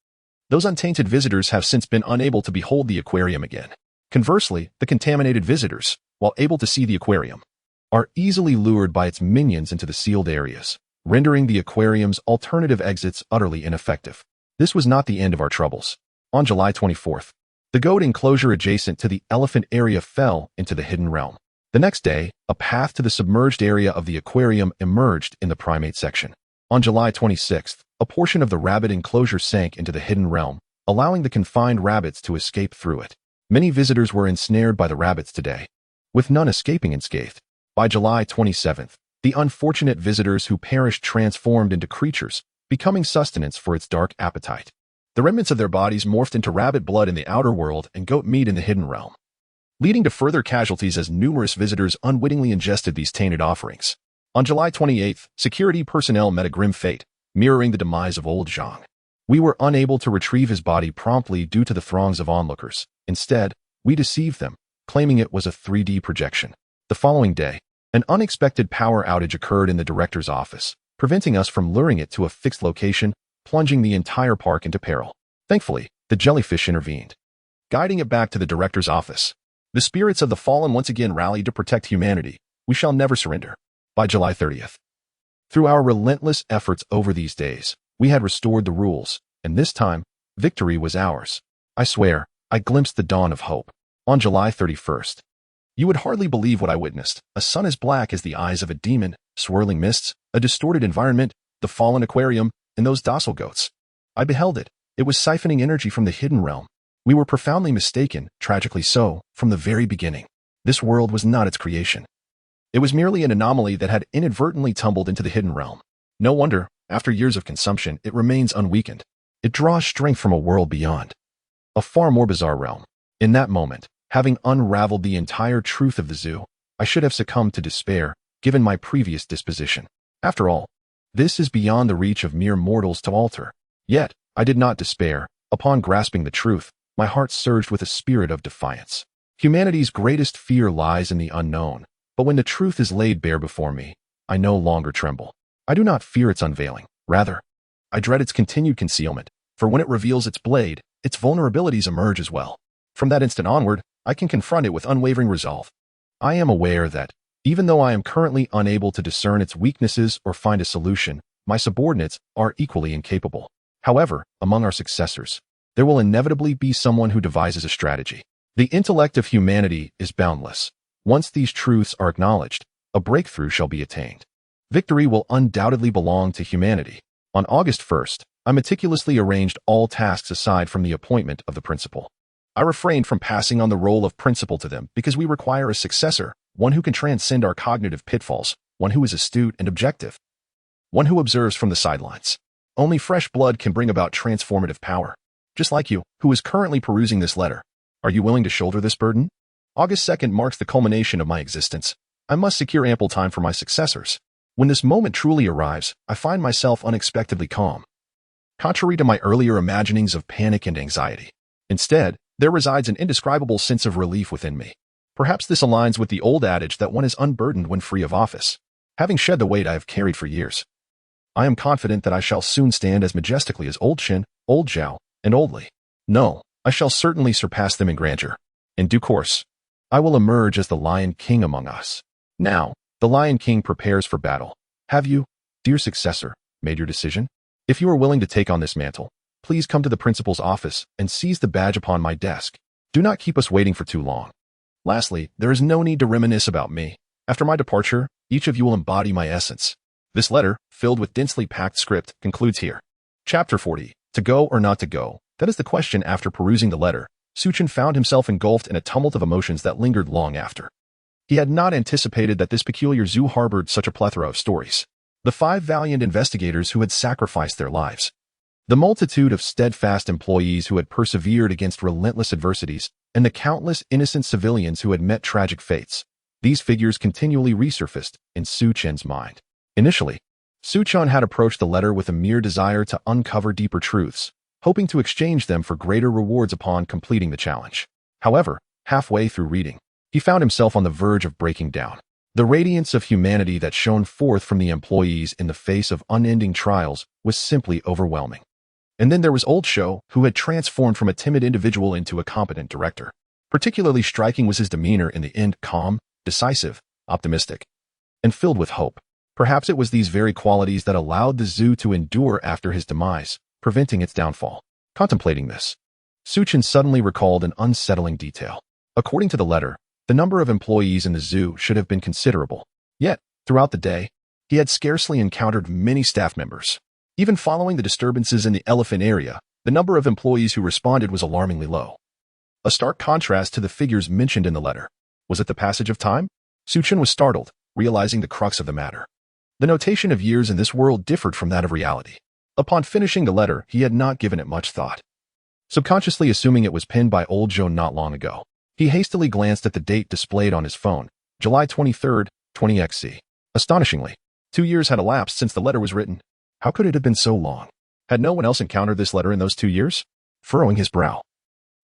those untainted visitors have since been unable to behold the aquarium again. Conversely, the contaminated visitors, while able to see the aquarium, are easily lured by its minions into the sealed areas, rendering the aquarium's alternative exits utterly ineffective. This was not the end of our troubles. On July 24th, the goat enclosure adjacent to the elephant area fell into the hidden realm. The next day, a path to the submerged area of the aquarium emerged in the primate section. On July 26th, a portion of the rabbit enclosure sank into the hidden realm, allowing the confined rabbits to escape through it. Many visitors were ensnared by the rabbits today, with none escaping unscathed. By July 27th, the unfortunate visitors who perished transformed into creatures, becoming sustenance for its dark appetite. The remnants of their bodies morphed into rabbit blood in the outer world and goat meat in the hidden realm, leading to further casualties as numerous visitors unwittingly ingested these tainted offerings. On July 28th, security personnel met a grim fate, mirroring the demise of old Zhang. We were unable to retrieve his body promptly due to the throngs of onlookers. Instead, we deceived them, claiming it was a 3D projection. The following day, an unexpected power outage occurred in the director's office, preventing us from luring it to a fixed location, plunging the entire park into peril. Thankfully, the jellyfish intervened, guiding it back to the director's office. The spirits of the fallen once again rallied to protect humanity. We shall never surrender. By July 30th. Through our relentless efforts over these days, we had restored the rules, and this time, victory was ours. I swear, I glimpsed the dawn of hope. On July 31st. You would hardly believe what I witnessed. A sun as black as the eyes of a demon, swirling mists, a distorted environment, the fallen aquarium, and those docile goats. I beheld it. It was siphoning energy from the hidden realm. We were profoundly mistaken, tragically so, from the very beginning. This world was not its creation. It was merely an anomaly that had inadvertently tumbled into the hidden realm. No wonder, after years of consumption, it remains unweakened. It draws strength from a world beyond. A far more bizarre realm. In that moment, having unraveled the entire truth of the zoo, I should have succumbed to despair, given my previous disposition. After all, this is beyond the reach of mere mortals to alter. Yet, I did not despair. Upon grasping the truth, my heart surged with a spirit of defiance. Humanity's greatest fear lies in the unknown, but when the truth is laid bare before me, I no longer tremble. I do not fear its unveiling. Rather, I dread its continued concealment, for when it reveals its blade, its vulnerabilities emerge as well. From that instant onward, I can confront it with unwavering resolve. I am aware that, even though I am currently unable to discern its weaknesses or find a solution, my subordinates are equally incapable. However, among our successors, there will inevitably be someone who devises a strategy. The intellect of humanity is boundless. Once these truths are acknowledged, a breakthrough shall be attained. Victory will undoubtedly belong to humanity. On August 1st, I meticulously arranged all tasks aside from the appointment of the principal. I refrained from passing on the role of principal to them because we require a successor, one who can transcend our cognitive pitfalls, one who is astute and objective, one who observes from the sidelines. Only fresh blood can bring about transformative power. Just like you, who is currently perusing this letter. Are you willing to shoulder this burden? August 2nd marks the culmination of my existence. I must secure ample time for my successors. When this moment truly arrives, I find myself unexpectedly calm. contrary to my earlier imaginings of panic and anxiety. Instead, there resides an indescribable sense of relief within me. Perhaps this aligns with the old adage that one is unburdened when free of office. Having shed the weight I have carried for years, I am confident that I shall soon stand as majestically as old Chen, old Zhao, and old Li. No, I shall certainly surpass them in grandeur. In due course, I will emerge as the Lion King among us. Now, the Lion King prepares for battle. Have you, dear successor, made your decision? If you are willing to take on this mantle, please come to the principal's office and seize the badge upon my desk. Do not keep us waiting for too long. Lastly, there is no need to reminisce about me. After my departure, each of you will embody my essence. This letter, filled with densely packed script, concludes here. Chapter 40. To go or not to go? That is the question. After perusing the letter, Chen found himself engulfed in a tumult of emotions that lingered long after. He had not anticipated that this peculiar zoo harbored such a plethora of stories. The 5 valiant investigators who had sacrificed their lives. The multitude of steadfast employees who had persevered against relentless adversities, and the countless innocent civilians who had met tragic fates. These figures continually resurfaced in Chen's mind. Initially, Chen had approached the letter with a mere desire to uncover deeper truths, hoping to exchange them for greater rewards upon completing the challenge. However, halfway through reading, he found himself on the verge of breaking down. The radiance of humanity that shone forth from the employees in the face of unending trials was simply overwhelming. And then there was old Zhao, who had transformed from a timid individual into a competent director. Particularly striking was his demeanor in the end, calm, decisive, optimistic, and filled with hope. Perhaps it was these very qualities that allowed the zoo to endure after his demise, preventing its downfall. Contemplating this, Chen suddenly recalled an unsettling detail. According to the letter, the number of employees in the zoo should have been considerable. Yet, throughout the day, he had scarcely encountered many staff members. Even following the disturbances in the elephant area, the number of employees who responded was alarmingly low. A stark contrast to the figures mentioned in the letter. Was it the passage of time? Chen was startled, realizing the crux of the matter. The notation of years in this world differed from that of reality. Upon finishing the letter, he had not given it much thought. Subconsciously assuming it was penned by old Zhao not long ago, he hastily glanced at the date displayed on his phone, July 23, 20XC. Astonishingly, 2 years had elapsed since the letter was written. How could it have been so long? Had no one else encountered this letter in those 2 years? Furrowing his brow,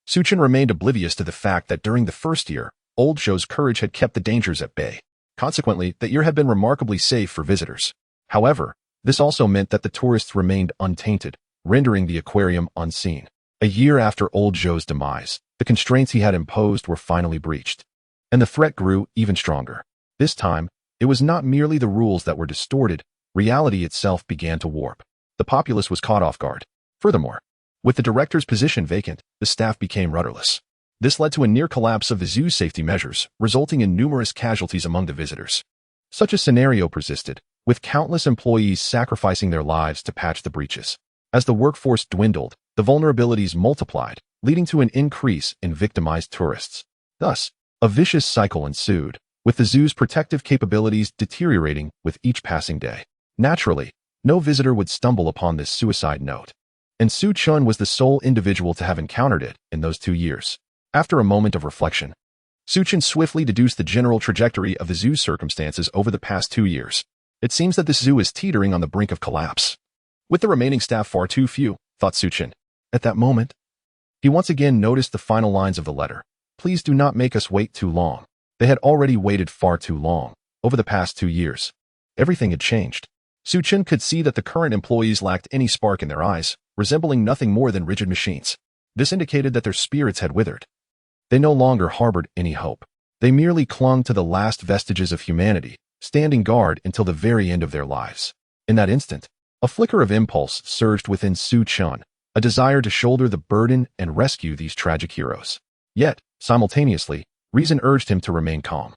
Chen remained oblivious to the fact that during the first year, old Zhao's courage had kept the dangers at bay. Consequently, that year had been remarkably safe for visitors. However, this also meant that the tourists remained untainted, rendering the aquarium unseen. A year after old Zhao's demise, the constraints he had imposed were finally breached, and the threat grew even stronger. This time, it was not merely the rules that were distorted, reality itself began to warp. The populace was caught off guard. Furthermore, with the director's position vacant, the staff became rudderless. This led to a near collapse of the zoo's safety measures, resulting in numerous casualties among the visitors. Such a scenario persisted, with countless employees sacrificing their lives to patch the breaches. As the workforce dwindled, the vulnerabilities multiplied, leading to an increase in victimized tourists. Thus, a vicious cycle ensued, with the zoo's protective capabilities deteriorating with each passing day. Naturally, no visitor would stumble upon this suicide note, and Chen was the sole individual to have encountered it in those 2 years. After a moment of reflection, Chen swiftly deduced the general trajectory of the zoo's circumstances over the past 2 years. It seems that this zoo is teetering on the brink of collapse, with the remaining staff far too few, thought Chen. At that moment, he once again noticed the final lines of the letter. Please do not make us wait too long. They had already waited far too long. Over the past 2 years, everything had changed. Chen could see that the current employees lacked any spark in their eyes, resembling nothing more than rigid machines. This indicated that their spirits had withered. They no longer harbored any hope. They merely clung to the last vestiges of humanity, standing guard until the very end of their lives. In that instant, a flicker of impulse surged within Chen, a desire to shoulder the burden and rescue these tragic heroes. Yet, simultaneously, reason urged him to remain calm.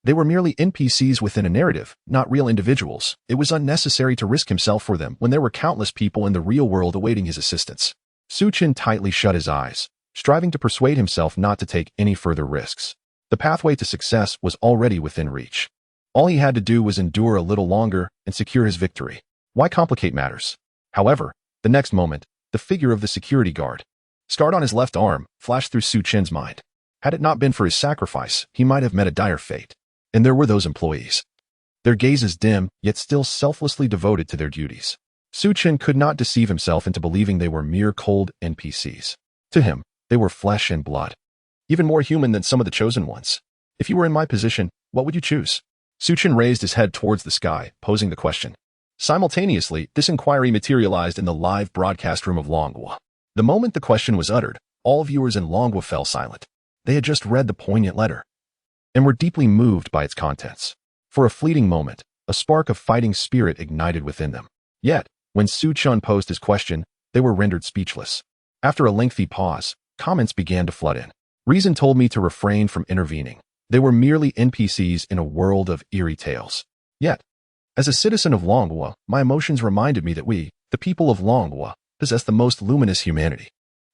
They were merely NPCs within a narrative, not real individuals. It was unnecessary to risk himself for them when there were countless people in the real world awaiting his assistance. Chen tightly shut his eyes, striving to persuade himself not to take any further risks. The pathway to success was already within reach. All he had to do was endure a little longer and secure his victory. Why complicate matters? However, the next moment, the figure of the security guard, scarred on his left arm, flashed through Chen's mind. Had it not been for his sacrifice, he might have met a dire fate. And there were those employees. Their gazes dim, yet still selflessly devoted to their duties. Chen could not deceive himself into believing they were mere cold NPCs. To him, they were flesh and blood, even more human than some of the chosen ones. If you were in my position, what would you choose? Chen raised his head towards the sky, posing the question. Simultaneously, this inquiry materialized in the live broadcast room of Longhua. The moment the question was uttered, all viewers in Longhua fell silent. They had just read the poignant letter and were deeply moved by its contents. For a fleeting moment, a spark of fighting spirit ignited within them. Yet, when Chen posed his question, they were rendered speechless. After a lengthy pause, comments began to flood in. Reason told me to refrain from intervening. They were merely NPCs in a world of eerie tales. Yet, as a citizen of Longhua, my emotions reminded me that we, the people of Longhua, possess the most luminous humanity.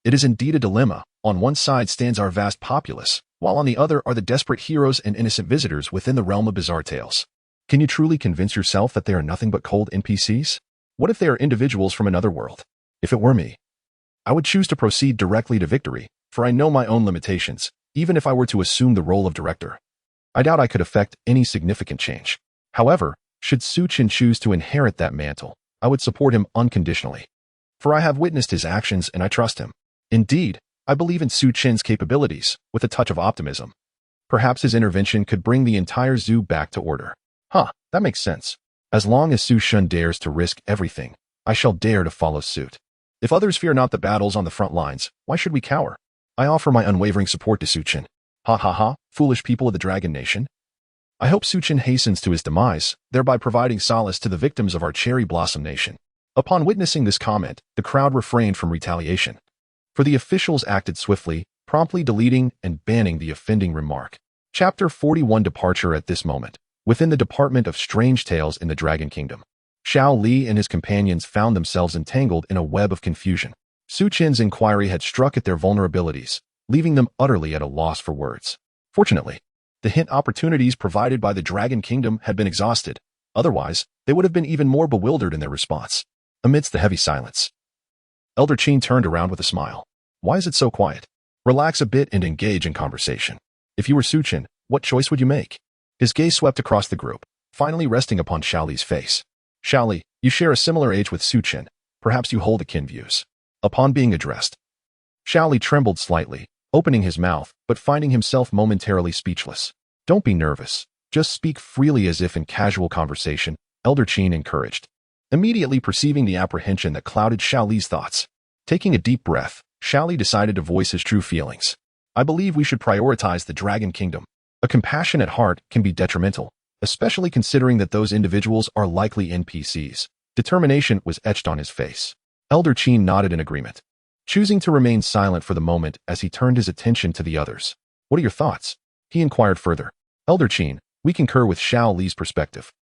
It is indeed a dilemma. On one side stands our vast populace, while on the other are the desperate heroes and innocent visitors within the realm of bizarre tales. Can you truly convince yourself that they are nothing but cold NPCs? What if they are individuals from another world? If it were me, I would choose to proceed directly to victory, for I know my own limitations, even if I were to assume the role of director. I doubt I could effect any significant change. However, should Chen choose to inherit that mantle, I would support him unconditionally. For I have witnessed his actions and I trust him. Indeed, I believe in Chen's capabilities, with a touch of optimism. Perhaps his intervention could bring the entire zoo back to order. That makes sense. As long as Chen dares to risk everything, I shall dare to follow suit. If others fear not the battles on the front lines, why should we cower? I offer my unwavering support to Chen. Ha ha ha, foolish people of the Dragon Nation. I hope Chen hastens to his demise, thereby providing solace to the victims of our Cherry Blossom Nation. Upon witnessing this comment, the crowd refrained from retaliation. For the officials acted swiftly, promptly deleting and banning the offending remark. Chapter 41 Departure. At this moment, within the Department of Strange Tales in the Dragon Kingdom, Xiao Li and his companions found themselves entangled in a web of confusion. Chen's inquiry had struck at their vulnerabilities, leaving them utterly at a loss for words. Fortunately, the hint opportunities provided by the Dragon Kingdom had been exhausted. Otherwise, they would have been even more bewildered in their response. Amidst the heavy silence, Elder Chen turned around with a smile. Why is it so quiet? Relax a bit and engage in conversation. If you were Chen, what choice would you make? His gaze swept across the group, finally resting upon Xiao Li's face. Xiao Li, you share a similar age with Chen. Perhaps you hold akin views. Upon being addressed, Xiao Li trembled slightly, opening his mouth, but finding himself momentarily speechless. Don't be nervous. Just speak freely as if in casual conversation, Elder Chen encouraged. Immediately perceiving the apprehension that clouded Xiao Li's thoughts, taking a deep breath, Xiao Li decided to voice his true feelings. I believe we should prioritize the Dragon Kingdom. A compassionate heart can be detrimental, especially considering that those individuals are likely NPCs. Determination was etched on his face. Elder Chen nodded in agreement, choosing to remain silent for the moment as he turned his attention to the others. What are your thoughts? He inquired further. Elder Chen, we concur with Xiao Li's perspective.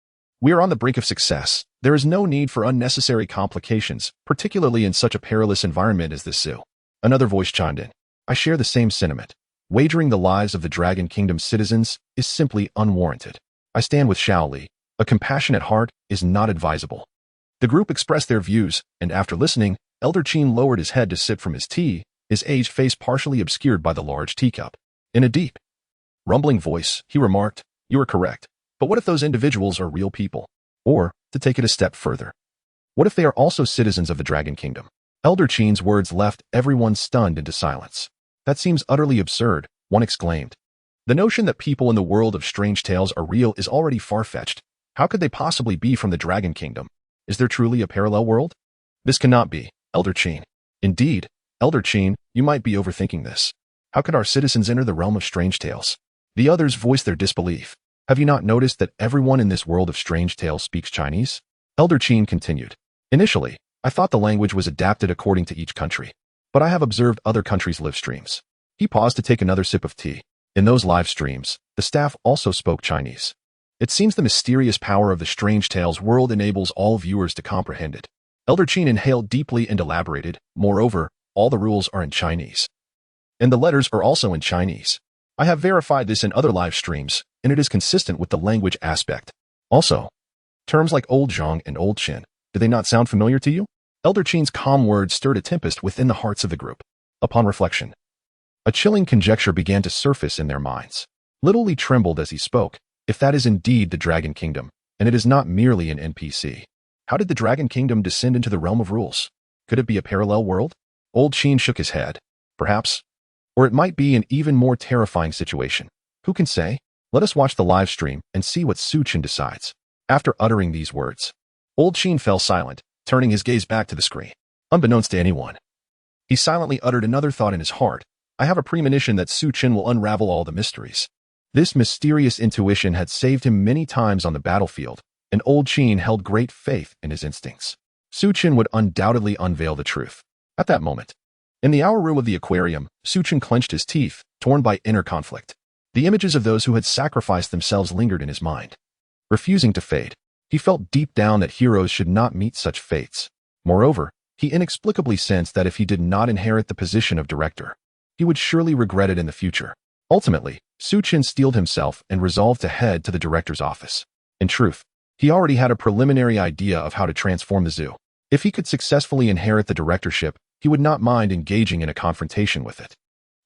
We are on the brink of success. There is no need for unnecessary complications, particularly in such a perilous environment as this zoo. Another voice chimed in. I share the same sentiment. Wagering the lives of the Dragon Kingdom's citizens is simply unwarranted. I stand with Xiao Li. A compassionate heart is not advisable. The group expressed their views, and after listening, Elder Chen lowered his head to sip from his tea, his aged face partially obscured by the large teacup. In a deep, rumbling voice, he remarked, You are correct. But what if those individuals are real people? Or, to take it a step further, what if they are also citizens of the Dragon Kingdom? Elder Chen's words left everyone stunned into silence. That seems utterly absurd, one exclaimed. The notion that people in the world of strange tales are real is already far-fetched. How could they possibly be from the Dragon Kingdom? Is there truly a parallel world? This cannot be, Elder Chen. Indeed, Elder Chen, you might be overthinking this. How could our citizens enter the realm of strange tales? The others voiced their disbelief. Have you not noticed that everyone in this world of strange tales speaks Chinese? Elder Chen continued. Initially, I thought the language was adapted according to each country, but I have observed other countries' live streams. He paused to take another sip of tea. In those live streams, the staff also spoke Chinese. It seems the mysterious power of the strange tales world enables all viewers to comprehend it. Elder Chen inhaled deeply and elaborated. Moreover, all the rules are in Chinese. And the letters are also in Chinese. I have verified this in other live streams, and it is consistent with the language aspect. Also, terms like Old Zhang and Old Chen, do they not sound familiar to you? Elder Chen's calm words stirred a tempest within the hearts of the group. Upon reflection, a chilling conjecture began to surface in their minds. Little Li trembled as he spoke. If that is indeed the Dragon Kingdom, and it is not merely an NPC, How did the Dragon Kingdom descend into the realm of rules? Could it be a parallel world? Old Chen shook his head. Perhaps. Or it might be an even more terrifying situation. Who can say? Let us watch the live stream and see what Su Chen decides. After uttering these words, Old Chen fell silent, turning his gaze back to the screen. Unbeknownst to anyone, he silently uttered another thought in his heart. I have a premonition that Su Chen will unravel all the mysteries. This mysterious intuition had saved him many times on the battlefield, and Old Chen held great faith in his instincts. Su Chen would undoubtedly unveil the truth. At that moment, in the hour room of the aquarium, Su Chen clenched his teeth, torn by inner conflict. The images of those who had sacrificed themselves lingered in his mind. Refusing to fade, he felt deep down that heroes should not meet such fates. Moreover, he inexplicably sensed that if he did not inherit the position of director, he would surely regret it in the future. Ultimately, Su Chen steeled himself and resolved to head to the director's office. In truth, he already had a preliminary idea of how to transform the zoo. If he could successfully inherit the directorship, he would not mind engaging in a confrontation with it.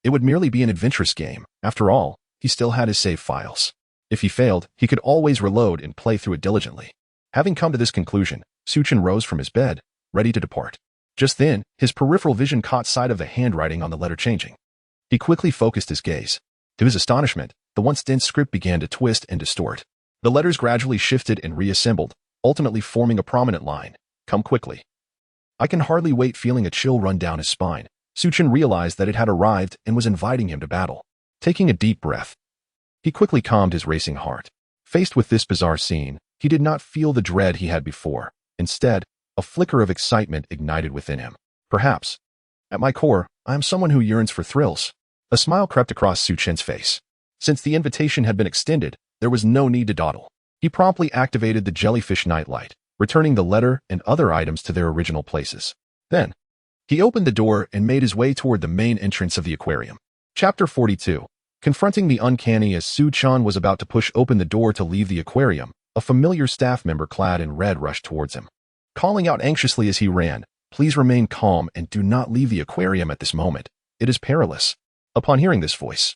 It would merely be an adventurous game. After all, he still had his save files. If he failed, he could always reload and play through it diligently. Having come to this conclusion, Su Chen rose from his bed, ready to depart. Just then, his peripheral vision caught sight of the handwriting on the letter changing. He quickly focused his gaze. To his astonishment, the once dense script began to twist and distort. The letters gradually shifted and reassembled, ultimately forming a prominent line. Come quickly. I can hardly wait. Feeling a chill run down his spine, Su Chen realized that it had arrived and was inviting him to battle. Taking a deep breath, he quickly calmed his racing heart. Faced with this bizarre scene, he did not feel the dread he had before. Instead, a flicker of excitement ignited within him. Perhaps, at my core, I am someone who yearns for thrills. A smile crept across Su Chen's face. Since the invitation had been extended, there was no need to dawdle. He promptly activated the jellyfish nightlight, returning the letter and other items to their original places. Then, he opened the door and made his way toward the main entrance of the aquarium. Chapter 42. Confronting the uncanny. As Su Chen was about to push open the door to leave the aquarium, a familiar staff member clad in red rushed towards him. Calling out anxiously as he ran, "Please remain calm and do not leave the aquarium at this moment. It is perilous." Upon hearing this voice,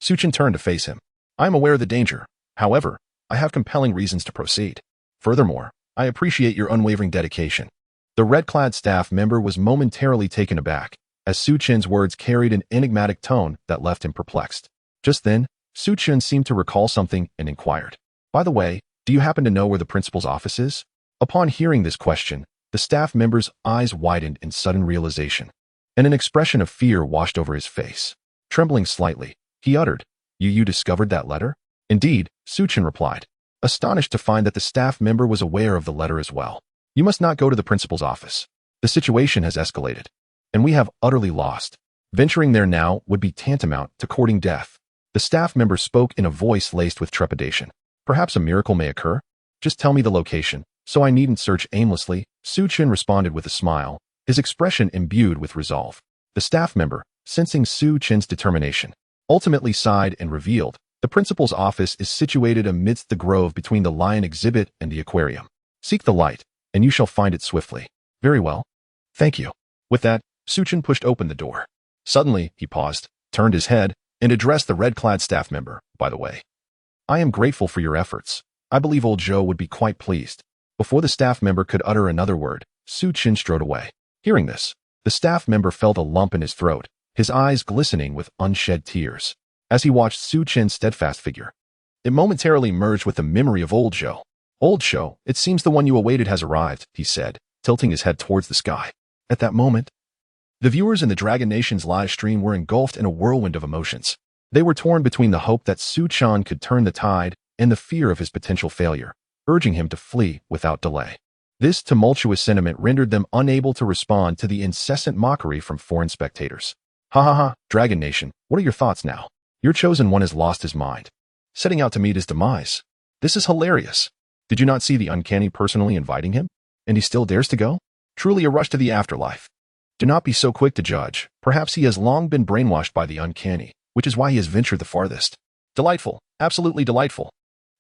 Su Chen turned to face him. "I am aware of the danger. However, I have compelling reasons to proceed. Furthermore, I appreciate your unwavering dedication." The red-clad staff member was momentarily taken aback, as Su Chen's words carried an enigmatic tone that left him perplexed. Just then, Su Chen seemed to recall something and inquired, "By the way, do you happen to know where the principal's office is?" Upon hearing this question, the staff member's eyes widened in sudden realization, and an expression of fear washed over his face. Trembling slightly, he uttered, You discovered that letter?" "Indeed," Su Chen replied, astonished to find that the staff member was aware of the letter as well. "You must not go to the principal's office. The situation has escalated, and we have utterly lost. Venturing there now would be tantamount to courting death." The staff member spoke in a voice laced with trepidation. "Perhaps a miracle may occur? Just tell me the location, so I needn't search aimlessly." Su Chen responded with a smile, his expression imbued with resolve. The staff member, sensing Su Chen's determination, ultimately sighed and revealed, "The principal's office is situated amidst the grove between the lion exhibit and the aquarium. Seek the light, and you shall find it swiftly." "Very well. Thank you." With that, Su Chen pushed open the door. Suddenly, he paused, turned his head, and addressed the red-clad staff member. "By the way, I am grateful for your efforts. I believe old Zhou would be quite pleased." Before the staff member could utter another word, Su Chen strode away. Hearing this, the staff member felt a lump in his throat, his eyes glistening with unshed tears. As he watched Su Chen's steadfast figure, it momentarily merged with the memory of old Zhou. "Old Zhou, it seems the one you awaited has arrived," he said, tilting his head towards the sky. At that moment, the viewers in the Dragon Nation's live stream were engulfed in a whirlwind of emotions. They were torn between the hope that Su Chen could turn the tide and the fear of his potential failure, urging him to flee without delay. This tumultuous sentiment rendered them unable to respond to the incessant mockery from foreign spectators. "Ha ha ha, Dragon Nation, what are your thoughts now? Your chosen one has lost his mind, setting out to meet his demise. This is hilarious. Did you not see the uncanny personally inviting him? And he still dares to go? Truly a rush to the afterlife. Do not be so quick to judge. Perhaps he has long been brainwashed by the uncanny, which is why he has ventured the farthest. Delightful, absolutely delightful.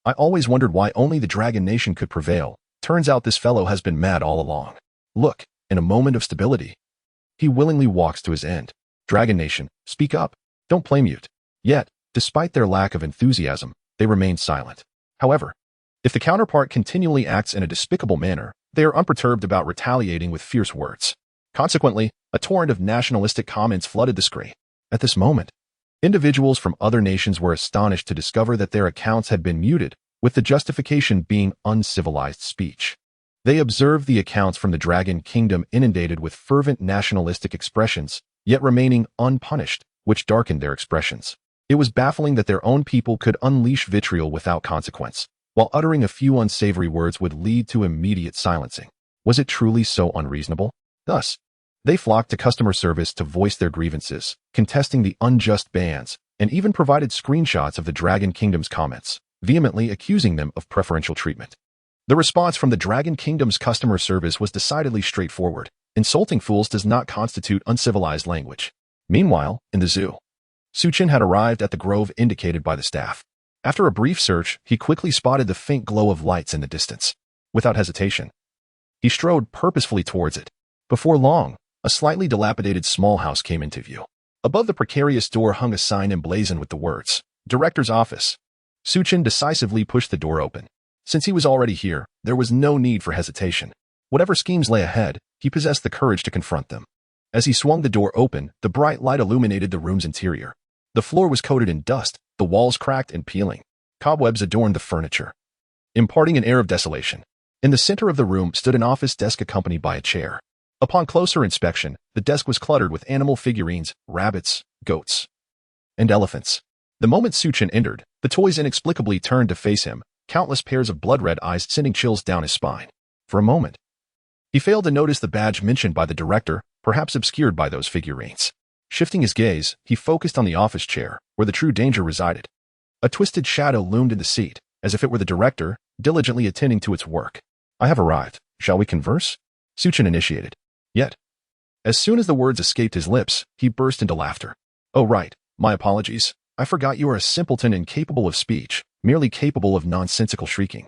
I always wondered why only the Dragon Nation could prevail. Turns out this fellow has been mad all along. Look, in a moment of stability, he willingly walks to his end. Dragon Nation, speak up. Don't play mute." Yet, despite their lack of enthusiasm, they remain silent. However, if the counterpart continually acts in a despicable manner, They are unperturbed about retaliating with fierce words. Consequently, a torrent of nationalistic comments flooded the screen. At this moment, individuals from other nations were astonished to discover that their accounts had been muted, with the justification being uncivilized speech. They observed the accounts from the Dragon Kingdom inundated with fervent nationalistic expressions, yet remaining unpunished, which darkened their expressions. It was baffling that their own people could unleash vitriol without consequence, while uttering a few unsavory words would lead to immediate silencing. Was it truly so unreasonable? Thus, they flocked to customer service to voice their grievances, contesting the unjust bans, and even provided screenshots of the Dragon Kingdom's comments, vehemently accusing them of preferential treatment. The response from the Dragon Kingdom's customer service was decidedly straightforward. Insulting fools does not constitute uncivilized language. Meanwhile, in the zoo, Chen had arrived at the grove indicated by the staff. After a brief search, he quickly spotted the faint glow of lights in the distance. Without hesitation, he strode purposefully towards it. Before long, a slightly dilapidated small house came into view. Above the precarious door hung a sign emblazoned with the words, "Director's Office." Chen decisively pushed the door open. Since he was already here, there was no need for hesitation. Whatever schemes lay ahead, he possessed the courage to confront them. As he swung the door open, the bright light illuminated the room's interior. The floor was coated in dust, the walls cracked and peeling. Cobwebs adorned the furniture, imparting an air of desolation. In the center of the room stood an office desk accompanied by a chair. Upon closer inspection, the desk was cluttered with animal figurines, rabbits, goats, and elephants. The moment Chen entered, the toys inexplicably turned to face him, countless pairs of blood-red eyes sending chills down his spine. For a moment, he failed to notice the badge mentioned by the director, perhaps obscured by those figurines. Shifting his gaze, he focused on the office chair, where the true danger resided. A twisted shadow loomed in the seat, as if it were the director, diligently attending to its work. "I have arrived. Shall we converse?" Chen initiated. Yet, as soon as the words escaped his lips, he burst into laughter. "Oh right, my apologies. I forgot you are a simpleton incapable of speech, merely capable of nonsensical shrieking."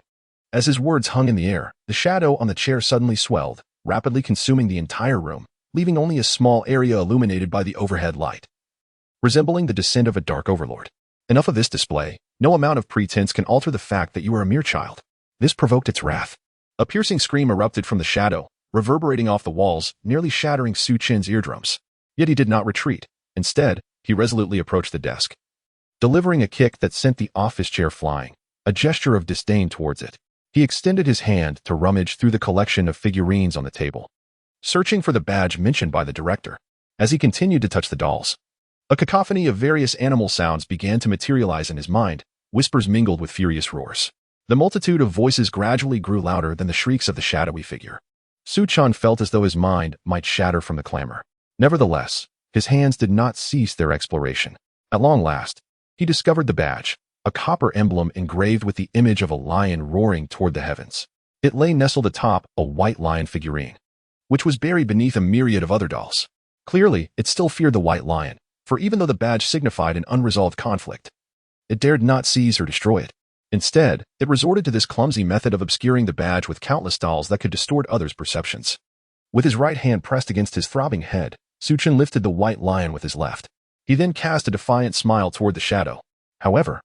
As his words hung in the air, the shadow on the chair suddenly swelled, rapidly consuming the entire room, leaving only a small area illuminated by the overhead light, resembling the descent of a dark overlord. "Enough of this display. No amount of pretense can alter the fact that you are a mere child." This provoked its wrath. A piercing scream erupted from the shadow, reverberating off the walls, nearly shattering Chen's eardrums. Yet he did not retreat. Instead, he resolutely approached the desk, delivering a kick that sent the office chair flying, a gesture of disdain towards it. He extended his hand to rummage through the collection of figurines on the table, searching for the badge mentioned by the director. As he continued to touch the dolls, a cacophony of various animal sounds began to materialize in his mind, whispers mingled with furious roars. The multitude of voices gradually grew louder than the shrieks of the shadowy figure. Chen felt as though his mind might shatter from the clamor. Nevertheless, his hands did not cease their exploration. At long last, he discovered the badge, a copper emblem engraved with the image of a lion roaring toward the heavens. It lay nestled atop a white lion figurine, which was buried beneath a myriad of other dolls. Clearly, it still feared the white lion, for even though the badge signified an unresolved conflict, it dared not seize or destroy it. Instead, it resorted to this clumsy method of obscuring the badge with countless dolls that could distort others' perceptions. With his right hand pressed against his throbbing head, Chen lifted the white lion with his left. He then cast a defiant smile toward the shadow. However,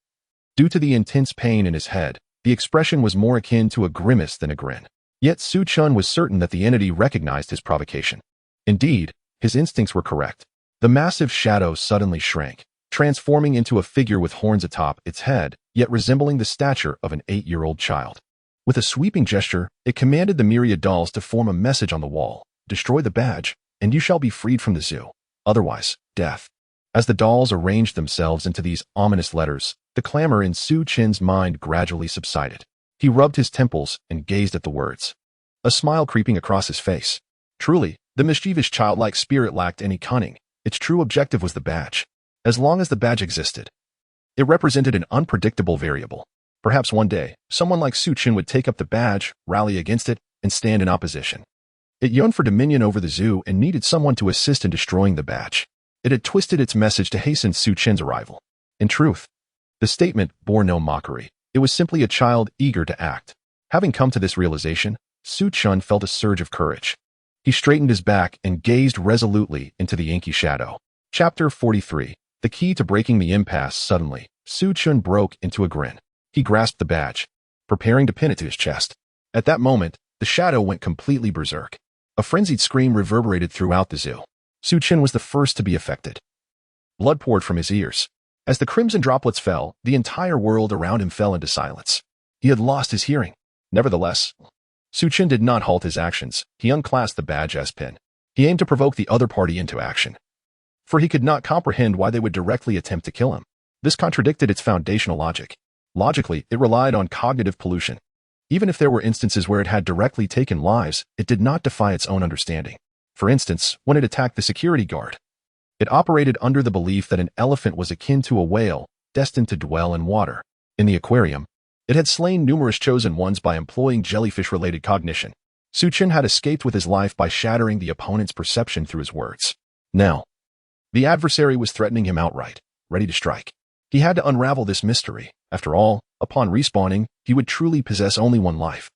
due to the intense pain in his head, the expression was more akin to a grimace than a grin. Yet Chen was certain that the entity recognized his provocation. Indeed, his instincts were correct. The massive shadow suddenly shrank, transforming into a figure with horns atop its head, yet resembling the stature of an 8-year-old child. With a sweeping gesture, it commanded the myriad dolls to form a message on the wall: "Destroy the badge, and you shall be freed from the zoo. Otherwise, death." As the dolls arranged themselves into these ominous letters, the clamor in Chen's mind gradually subsided. He rubbed his temples and gazed at the words, a smile creeping across his face. Truly, the mischievous childlike spirit lacked any cunning. Its true objective was the badge. As long as the badge existed, it represented an unpredictable variable. Perhaps one day, someone like Chen would take up the badge, rally against it, and stand in opposition. It yearned for dominion over the zoo and needed someone to assist in destroying the badge. It had twisted its message to hasten Chen's arrival. In truth, the statement bore no mockery. It was simply a child eager to act. Having come to this realization, Chen felt a surge of courage. He straightened his back and gazed resolutely into the inky shadow. Chapter 43. The key to breaking the impasse. Suddenly, Chen broke into a grin. He grasped the badge, preparing to pin it to his chest. At that moment, The shadow went completely berserk. A frenzied scream reverberated throughout the zoo. Chen was the first to be affected. Blood poured from his ears. As the crimson droplets fell, the entire world around him fell into silence. He had lost his hearing. Nevertheless, Chen did not halt his actions. He unclasped the badge S pin. He aimed to provoke the other party into action. For he could not comprehend why they would directly attempt to kill him. This contradicted its foundational logic. Logically, it relied on cognitive pollution. Even if there were instances where it had directly taken lives, it did not defy its own understanding. For instance, when it attacked the security guard, it operated under the belief that an elephant was akin to a whale, destined to dwell in water. In the aquarium, it had slain numerous chosen ones by employing jellyfish-related cognition. Chen had escaped with his life by shattering the opponent's perception through his words. Now, the adversary was threatening him outright, ready to strike. He had to unravel this mystery. After all, upon respawning, he would truly possess only one life.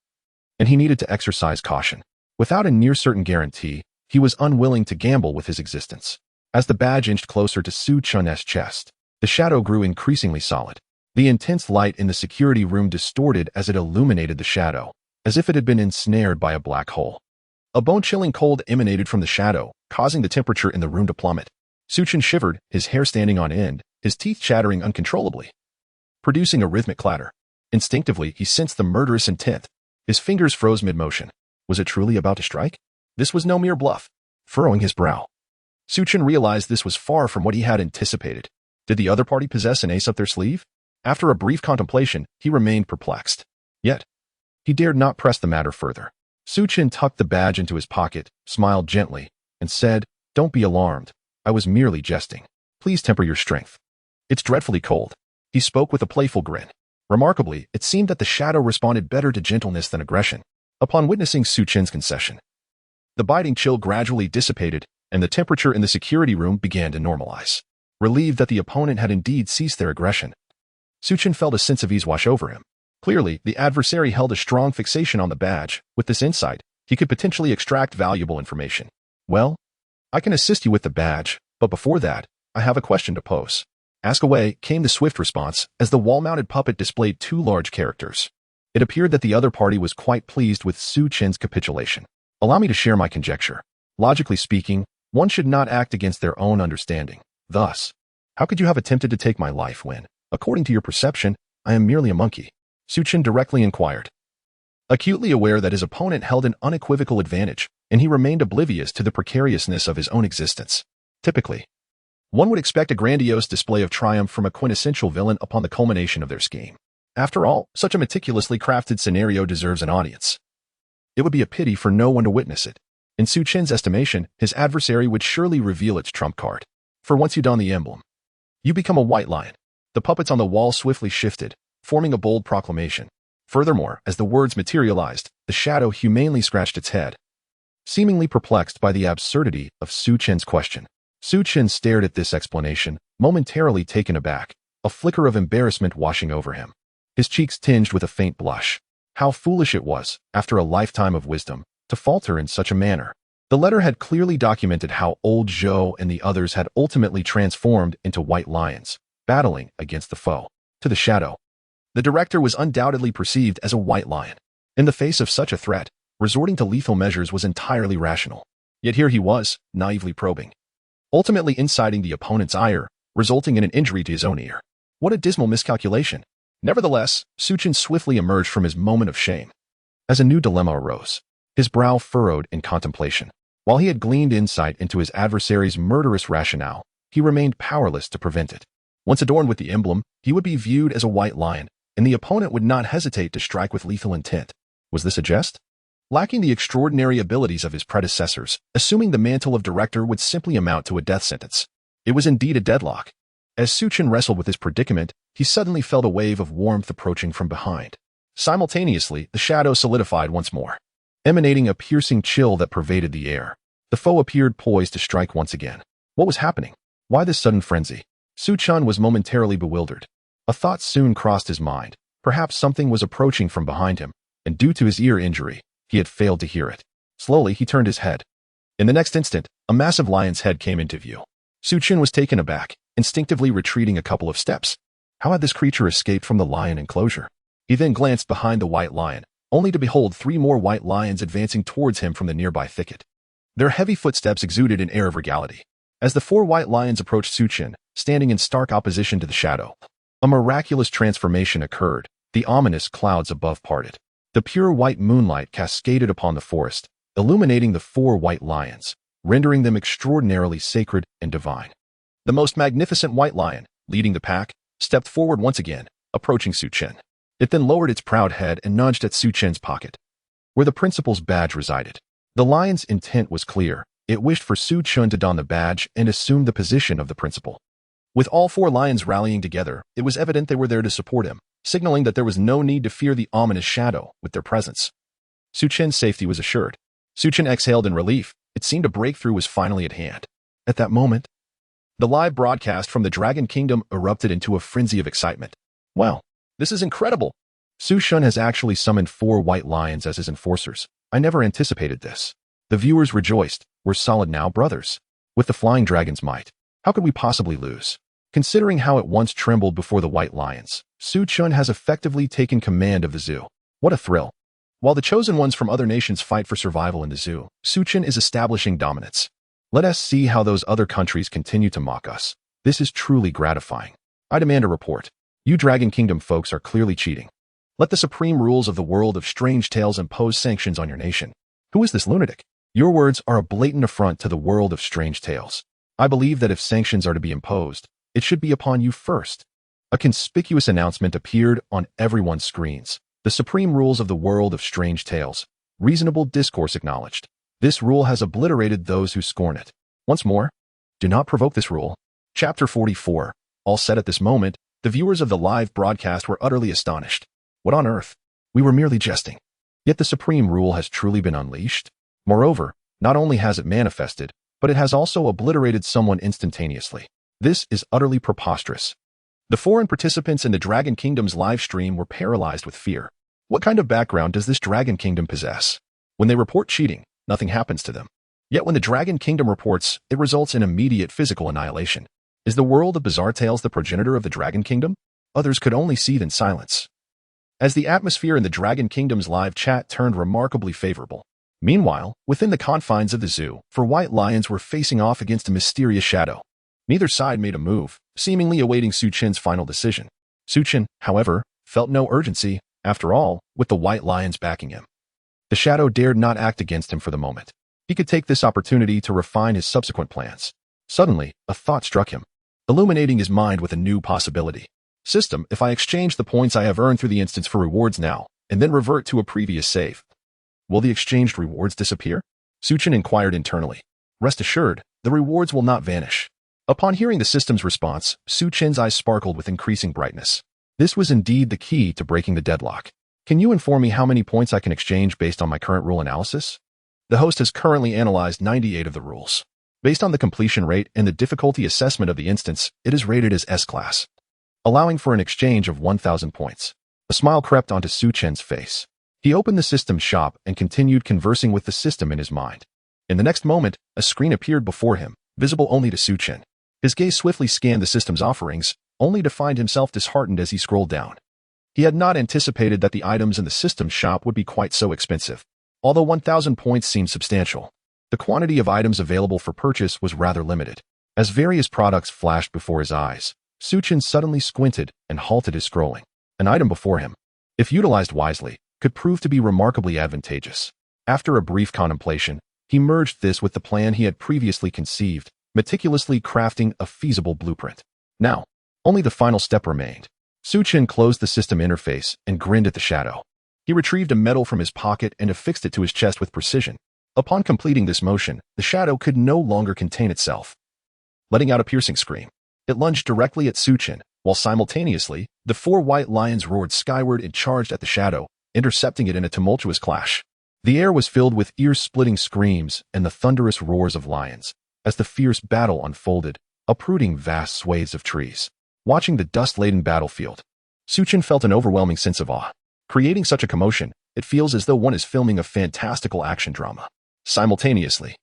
And he needed to exercise caution. Without a near-certain guarantee, he was unwilling to gamble with his existence. As the badge inched closer to Chen's chest, the shadow grew increasingly solid. The intense light in the security room distorted as it illuminated the shadow, as if it had been ensnared by a black hole. A bone-chilling cold emanated from the shadow, causing the temperature in the room to plummet. Chen shivered, his hair standing on end, his teeth chattering uncontrollably, producing a rhythmic clatter. Instinctively, he sensed the murderous intent. His fingers froze mid-motion. Was it truly about to strike? This was no mere bluff. Furrowing his brow, Chen realized this was far from what he had anticipated. Did the other party possess an ace up their sleeve? After a brief contemplation, he remained perplexed. Yet, he dared not press the matter further. Chen tucked the badge into his pocket, smiled gently, and said, "Don't be alarmed. I was merely jesting. Please temper your strength. It's dreadfully cold." He spoke with a playful grin. Remarkably, it seemed that the shadow responded better to gentleness than aggression. Upon witnessing Chen's concession, the biting chill gradually dissipated, and the temperature in the security room began to normalize. Relieved that the opponent had indeed ceased their aggression, Chen felt a sense of ease wash over him. Clearly, the adversary held a strong fixation on the badge. With this insight, he could potentially extract valuable information. "Well, I can assist you with the badge, but before that, I have a question to pose." "Ask away," came the swift response, as the wall-mounted puppet displayed two large characters. It appeared that the other party was quite pleased with Chen's capitulation. "Allow me to share my conjecture. Logically speaking, one should not act against their own understanding. Thus, how could you have attempted to take my life when, according to your perception, I am merely a monkey?" Chen directly inquired. Acutely aware that his opponent held an unequivocal advantage, and he remained oblivious to the precariousness of his own existence. Typically, one would expect a grandiose display of triumph from a quintessential villain upon the culmination of their scheme. After all, such a meticulously crafted scenario deserves an audience. It would be a pity for no one to witness it. In Chen's estimation, his adversary would surely reveal its trump card. For once you don the emblem, you become a white lion. The puppets on the wall swiftly shifted, forming a bold proclamation. Furthermore, as the words materialized, the shadow humanely scratched its head, seemingly perplexed by the absurdity of Chen's question. Chen stared at this explanation, momentarily taken aback, a flicker of embarrassment washing over him. His cheeks tinged with a faint blush. How foolish it was, after a lifetime of wisdom, to falter in such a manner. The letter had clearly documented how old Zhou and the others had ultimately transformed into white lions, battling against the foe. To the shadow, the director was undoubtedly perceived as a white lion. In the face of such a threat, resorting to lethal measures was entirely rational. Yet here he was, naively probing, ultimately inciting the opponent's ire, resulting in an injury to his own ear. What a dismal miscalculation. Nevertheless, Chen swiftly emerged from his moment of shame. As a new dilemma arose, his brow furrowed in contemplation. While he had gleaned insight into his adversary's murderous rationale, he remained powerless to prevent it. Once adorned with the emblem, he would be viewed as a white lion, and the opponent would not hesitate to strike with lethal intent. Was this a jest? Lacking the extraordinary abilities of his predecessors, assuming the mantle of director would simply amount to a death sentence. It was indeed a deadlock. As Chen wrestled with his predicament, he suddenly felt a wave of warmth approaching from behind. Simultaneously, the shadow solidified once more, emanating a piercing chill that pervaded the air. The foe appeared poised to strike once again. What was happening? Why this sudden frenzy? Chen was momentarily bewildered. A thought soon crossed his mind. Perhaps something was approaching from behind him, and due to his ear injury, he had failed to hear it. Slowly, he turned his head. In the next instant, a massive lion's head came into view. Chen was taken aback, instinctively retreating a couple of steps. How had this creature escaped from the lion enclosure? He then glanced behind the white lion, only to behold 3 more white lions advancing towards him from the nearby thicket. Their heavy footsteps exuded an air of regality. As the 4 white lions approached Chen, standing in stark opposition to the shadow, a miraculous transformation occurred. The ominous clouds above parted. The pure white moonlight cascaded upon the forest, illuminating the 4 white lions, rendering them extraordinarily sacred and divine. The most magnificent white lion, leading the pack, stepped forward once again, approaching Chen. It then lowered its proud head and nudged at Chen's pocket, where the principal's badge resided. The lion's intent was clear. It wished for Chen to don the badge and assume the position of the principal. With all 4 lions rallying together, it was evident they were there to support him, signaling that there was no need to fear the ominous shadow with their presence. Chen's safety was assured. Chen exhaled in relief. It seemed a breakthrough was finally at hand. At that moment, the live broadcast from the Dragon Kingdom erupted into a frenzy of excitement. Wow, this is incredible! Chen has actually summoned 4 white lions as his enforcers. I never anticipated this. The viewers rejoiced. We're solid now, brothers. With the flying dragon's might, how could we possibly lose? Considering how it once trembled before the white lions, Chen has effectively taken command of the zoo. What a thrill! While the chosen ones from other nations fight for survival in the zoo, Chen is establishing dominance. Let us see how those other countries continue to mock us. This is truly gratifying. I demand a report. You Dragon Kingdom folks are clearly cheating. Let the supreme rules of the world of strange tales impose sanctions on your nation. Who is this lunatic? Your words are a blatant affront to the world of strange tales. I believe that if sanctions are to be imposed, it should be upon you first. A conspicuous announcement appeared on everyone's screens. The supreme rules of the world of strange tales. Reasonable discourse acknowledged. This rule has obliterated those who scorn it. Once more, do not provoke this rule. Chapter 44. All set at this moment, the viewers of the live broadcast were utterly astonished. What on earth? We were merely jesting. Yet the supreme rule has truly been unleashed. Moreover, not only has it manifested, but it has also obliterated someone instantaneously. This is utterly preposterous. The foreign participants in the Dragon Kingdom's live stream were paralyzed with fear. What kind of background does this Dragon Kingdom possess? When they report cheating, nothing happens to them. Yet when the Dragon Kingdom reports, it results in immediate physical annihilation. Is the world of bizarre tales the progenitor of the Dragon Kingdom? Others could only seethe in silence. As the atmosphere in the Dragon Kingdom's live chat turned remarkably favorable. Meanwhile, within the confines of the zoo, 4 white lions were facing off against a mysterious shadow. Neither side made a move, seemingly awaiting Chen's final decision. Chen, however, felt no urgency, after all, with the white lions backing him. The shadow dared not act against him for the moment. He could take this opportunity to refine his subsequent plans. Suddenly, a thought struck him, illuminating his mind with a new possibility. System, if I exchange the points I have earned through the instance for rewards now, and then revert to a previous save, will the exchanged rewards disappear? Chen inquired internally. Rest assured, the rewards will not vanish. Upon hearing the system's response, Chen's eyes sparkled with increasing brightness. This was indeed the key to breaking the deadlock. Can you inform me how many points I can exchange based on my current rule analysis? The host has currently analyzed 98 of the rules. Based on the completion rate and the difficulty assessment of the instance, it is rated as S-class, allowing for an exchange of 1,000 points. A smile crept onto Chen's face. He opened the system's shop and continued conversing with the system in his mind. In the next moment, a screen appeared before him, visible only to Chen. His gaze swiftly scanned the system's offerings, only to find himself disheartened as he scrolled down. He had not anticipated that the items in the system's shop would be quite so expensive. Although 1,000 points seemed substantial, the quantity of items available for purchase was rather limited. As various products flashed before his eyes, Chen suddenly squinted and halted his scrolling. An item before him, if utilized wisely, could prove to be remarkably advantageous. After a brief contemplation, he merged this with the plan he had previously conceived, meticulously crafting a feasible blueprint. Now, only the final step remained. Chen closed the system interface and grinned at the shadow. He retrieved a medal from his pocket and affixed it to his chest with precision. Upon completing this motion, the shadow could no longer contain itself. Letting out a piercing scream, it lunged directly at Chen, while simultaneously, the 4 white lions roared skyward and charged at the shadow, intercepting it in a tumultuous clash. The air was filled with ear-splitting screams and the thunderous roars of lions, as the fierce battle unfolded, uprooting vast swathes of trees. Watching the dust-laden battlefield, Chen felt an overwhelming sense of awe. Creating such a commotion, it feels as though one is filming a fantastical action drama. Simultaneously,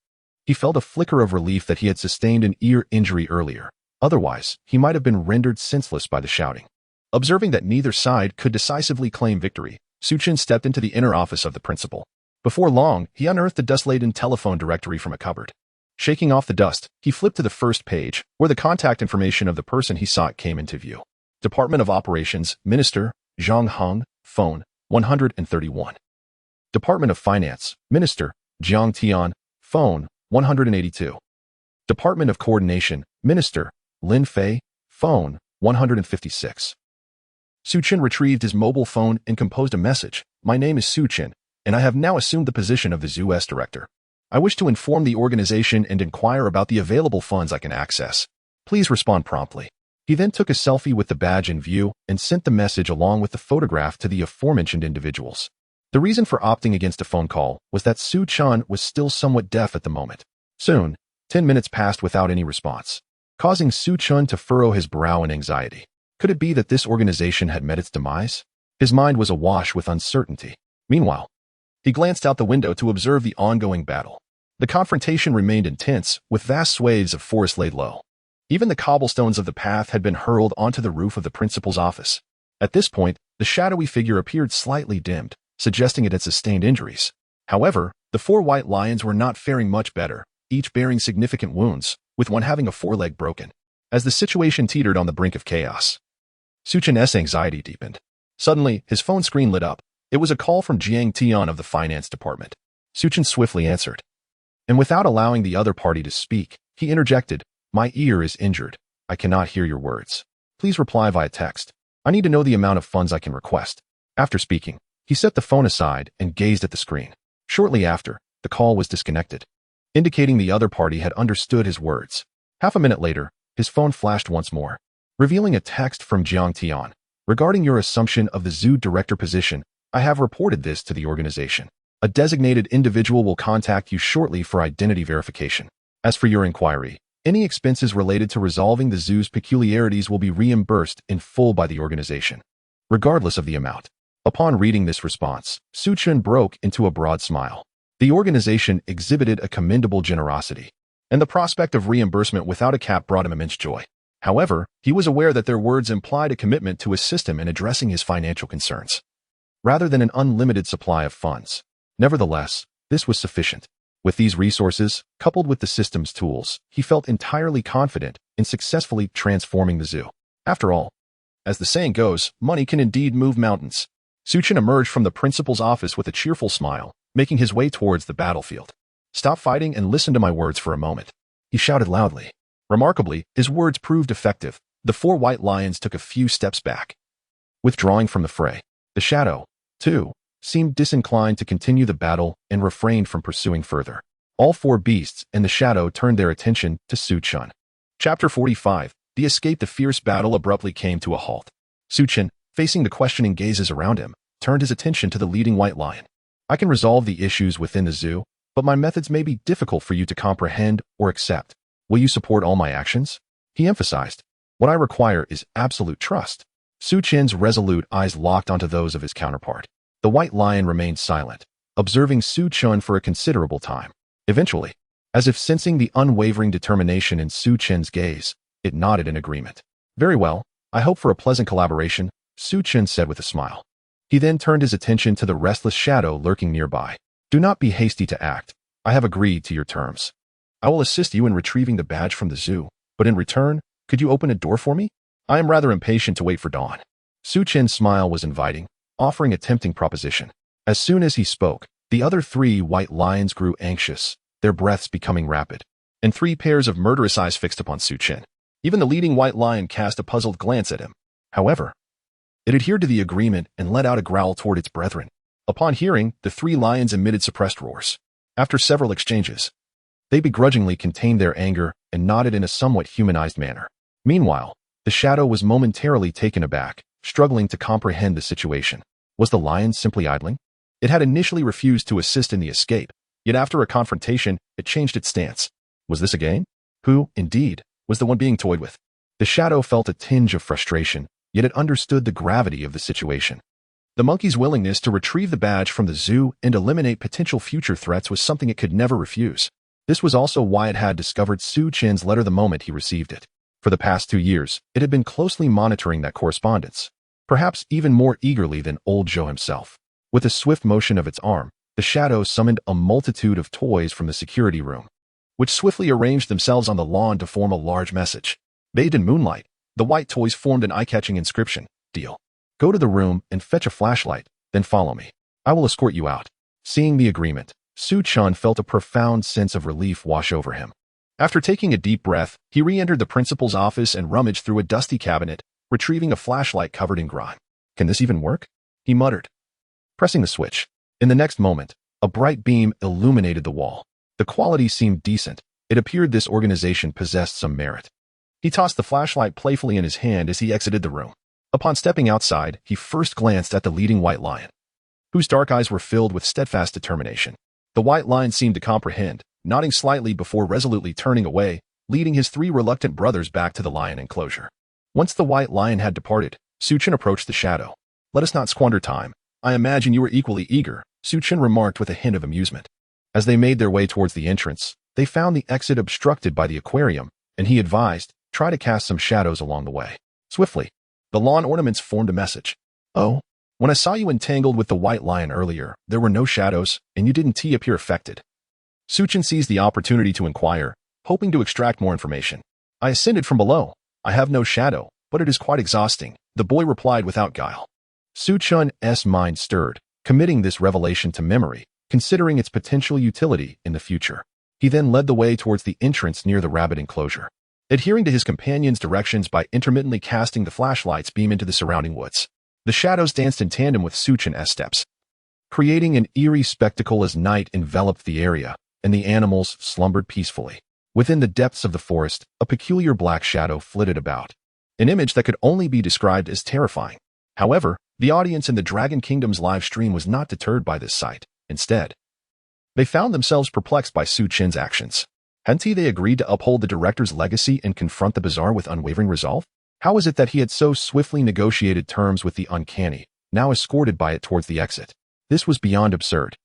he felt a flicker of relief that he had sustained an ear injury earlier. Otherwise, he might have been rendered senseless by the shouting. Observing that neither side could decisively claim victory, Chen stepped into the inner office of the principal. Before long, he unearthed a dust-laden telephone directory from a cupboard. Shaking off the dust, he flipped to the first page, where the contact information of the person he sought came into view. Department of Operations, Minister, Zhang Heng, phone, 131. Department of Finance, Minister, Jiang Tian, phone, 182. Department of Coordination, Minister, Lin Fei, phone, 156. Chen retrieved his mobile phone and composed a message. My name is Chen, and I have now assumed the position of the ZooS director. I wish to inform the organization and inquire about the available funds I can access. Please respond promptly. He then took a selfie with the badge in view and sent the message along with the photograph to the aforementioned individuals. The reason for opting against a phone call was that Chen was still somewhat deaf at the moment. Soon, 10 minutes passed without any response, causing Chen to furrow his brow in anxiety. Could it be that this organization had met its demise? His mind was awash with uncertainty. Meanwhile, he glanced out the window to observe the ongoing battle. The confrontation remained intense, with vast swathes of forest laid low. Even the cobblestones of the path had been hurled onto the roof of the principal's office. At this point, the shadowy figure appeared slightly dimmed, suggesting it had sustained injuries. However, the 4 white lions were not faring much better, each bearing significant wounds, with one having a foreleg broken. As the situation teetered on the brink of chaos, Chen's anxiety deepened. Suddenly, his phone screen lit up. It was a call from Jiang Tian of the finance department. Chen swiftly answered. And without allowing the other party to speak, he interjected, My ear is injured. I cannot hear your words. Please reply via text. I need to know the amount of funds I can request. After speaking, he set the phone aside and gazed at the screen. Shortly after, the call was disconnected, indicating the other party had understood his words. Half a minute later, his phone flashed once more, revealing a text from Jiang Tian. Regarding your assumption of the zoo director position, I have reported this to the organization. A designated individual will contact you shortly for identity verification. As for your inquiry, any expenses related to resolving the zoo's peculiarities will be reimbursed in full by the organization, regardless of the amount. Upon reading this response, Chen broke into a broad smile. The organization exhibited a commendable generosity, and the prospect of reimbursement without a cap brought him immense joy. However, he was aware that their words implied a commitment to assist him in addressing his financial concerns, rather than an unlimited supply of funds. Nevertheless, this was sufficient. With these resources, coupled with the system's tools, he felt entirely confident in successfully transforming the zoo. After all, as the saying goes, money can indeed move mountains. Chen emerged from the principal's office with a cheerful smile, making his way towards the battlefield. Stop fighting and listen to my words for a moment, he shouted loudly. Remarkably, his words proved effective. The 4 white lions took a few steps back, withdrawing from the fray. The shadow, too, seemed disinclined to continue the battle and refrained from pursuing further. All 4 beasts and the shadow turned their attention to Chen. Chapter 45. The escape. The fierce battle abruptly came to a halt. Chen, facing the questioning gazes around him, turned his attention to the leading white lion. I can resolve the issues within the zoo, but my methods may be difficult for you to comprehend or accept. Will you support all my actions? He emphasized. What I require is absolute trust. Chen's resolute eyes locked onto those of his counterpart. The white lion remained silent, observing Chen for a considerable time. Eventually, as if sensing the unwavering determination in Chen's gaze, it nodded in agreement. Very well, I hope for a pleasant collaboration, Chen said with a smile. He then turned his attention to the restless shadow lurking nearby. Do not be hasty to act. I have agreed to your terms. I will assist you in retrieving the badge from the zoo, but in return, could you open a door for me? I am rather impatient to wait for dawn. Chen's smile was inviting, offering a tempting proposition. As soon as he spoke, the other 3 white lions grew anxious, their breaths becoming rapid, and 3 pairs of murderous eyes fixed upon Chen. Even the leading white lion cast a puzzled glance at him. However, it adhered to the agreement and let out a growl toward its brethren. Upon hearing, the 3 lions emitted suppressed roars. After several exchanges, they begrudgingly contained their anger and nodded in a somewhat humanized manner. Meanwhile, the shadow was momentarily taken aback, struggling to comprehend the situation. Was the lion simply idling? It had initially refused to assist in the escape, yet after a confrontation, it changed its stance. Was this a game? Who, indeed, was the one being toyed with? The shadow felt a tinge of frustration, yet it understood the gravity of the situation. The monkey's willingness to retrieve the badge from the zoo and eliminate potential future threats was something it could never refuse. This was also why it had discovered Chen's letter the moment he received it. For the past 2 years, it had been closely monitoring that correspondence, perhaps even more eagerly than old Joe himself. With a swift motion of its arm, the shadow summoned a multitude of toys from the security room, which swiftly arranged themselves on the lawn to form a large message. Bathed in moonlight, the white toys formed an eye-catching inscription. Deal. Go to the room and fetch a flashlight, then follow me. I will escort you out. Seeing the agreement, Chen felt a profound sense of relief wash over him. After taking a deep breath, he re-entered the principal's office and rummaged through a dusty cabinet, retrieving a flashlight covered in grime. Can this even work? He muttered, pressing the switch. In the next moment, a bright beam illuminated the wall. The quality seemed decent. It appeared this organization possessed some merit. He tossed the flashlight playfully in his hand as he exited the room. Upon stepping outside, he first glanced at the leading white lion, whose dark eyes were filled with steadfast determination. The white lion seemed to comprehend, nodding slightly before resolutely turning away, leading his 3 reluctant brothers back to the lion enclosure. Once the white lion had departed, Chen approached the shadow. Let us not squander time. I imagine you were equally eager, Chen remarked with a hint of amusement. As they made their way towards the entrance, they found the exit obstructed by the aquarium, and he advised, try to cast some shadows along the way. Swiftly, the lawn ornaments formed a message. Oh, when I saw you entangled with the white lion earlier, there were no shadows, and you didn't appear affected. Chen seized the opportunity to inquire, hoping to extract more information. I ascended from below. I have no shadow, but it is quite exhausting, the boy replied without guile. Chen's mind stirred, committing this revelation to memory, considering its potential utility in the future. He then led the way towards the entrance near the rabbit enclosure, adhering to his companion's directions by intermittently casting the flashlight's beam into the surrounding woods. The shadows danced in tandem with Chen's steps, creating an eerie spectacle as night enveloped the area, and the animals slumbered peacefully. Within the depths of the forest, a peculiar black shadow flitted about, an image that could only be described as terrifying. However, the audience in the Dragon Kingdom's live stream was not deterred by this sight. Instead, they found themselves perplexed by Chen's actions. Hadn't they agreed to uphold the director's legacy and confront the bizarre with unwavering resolve? How was it that he had so swiftly negotiated terms with the uncanny, now escorted by it towards the exit? This was beyond absurd.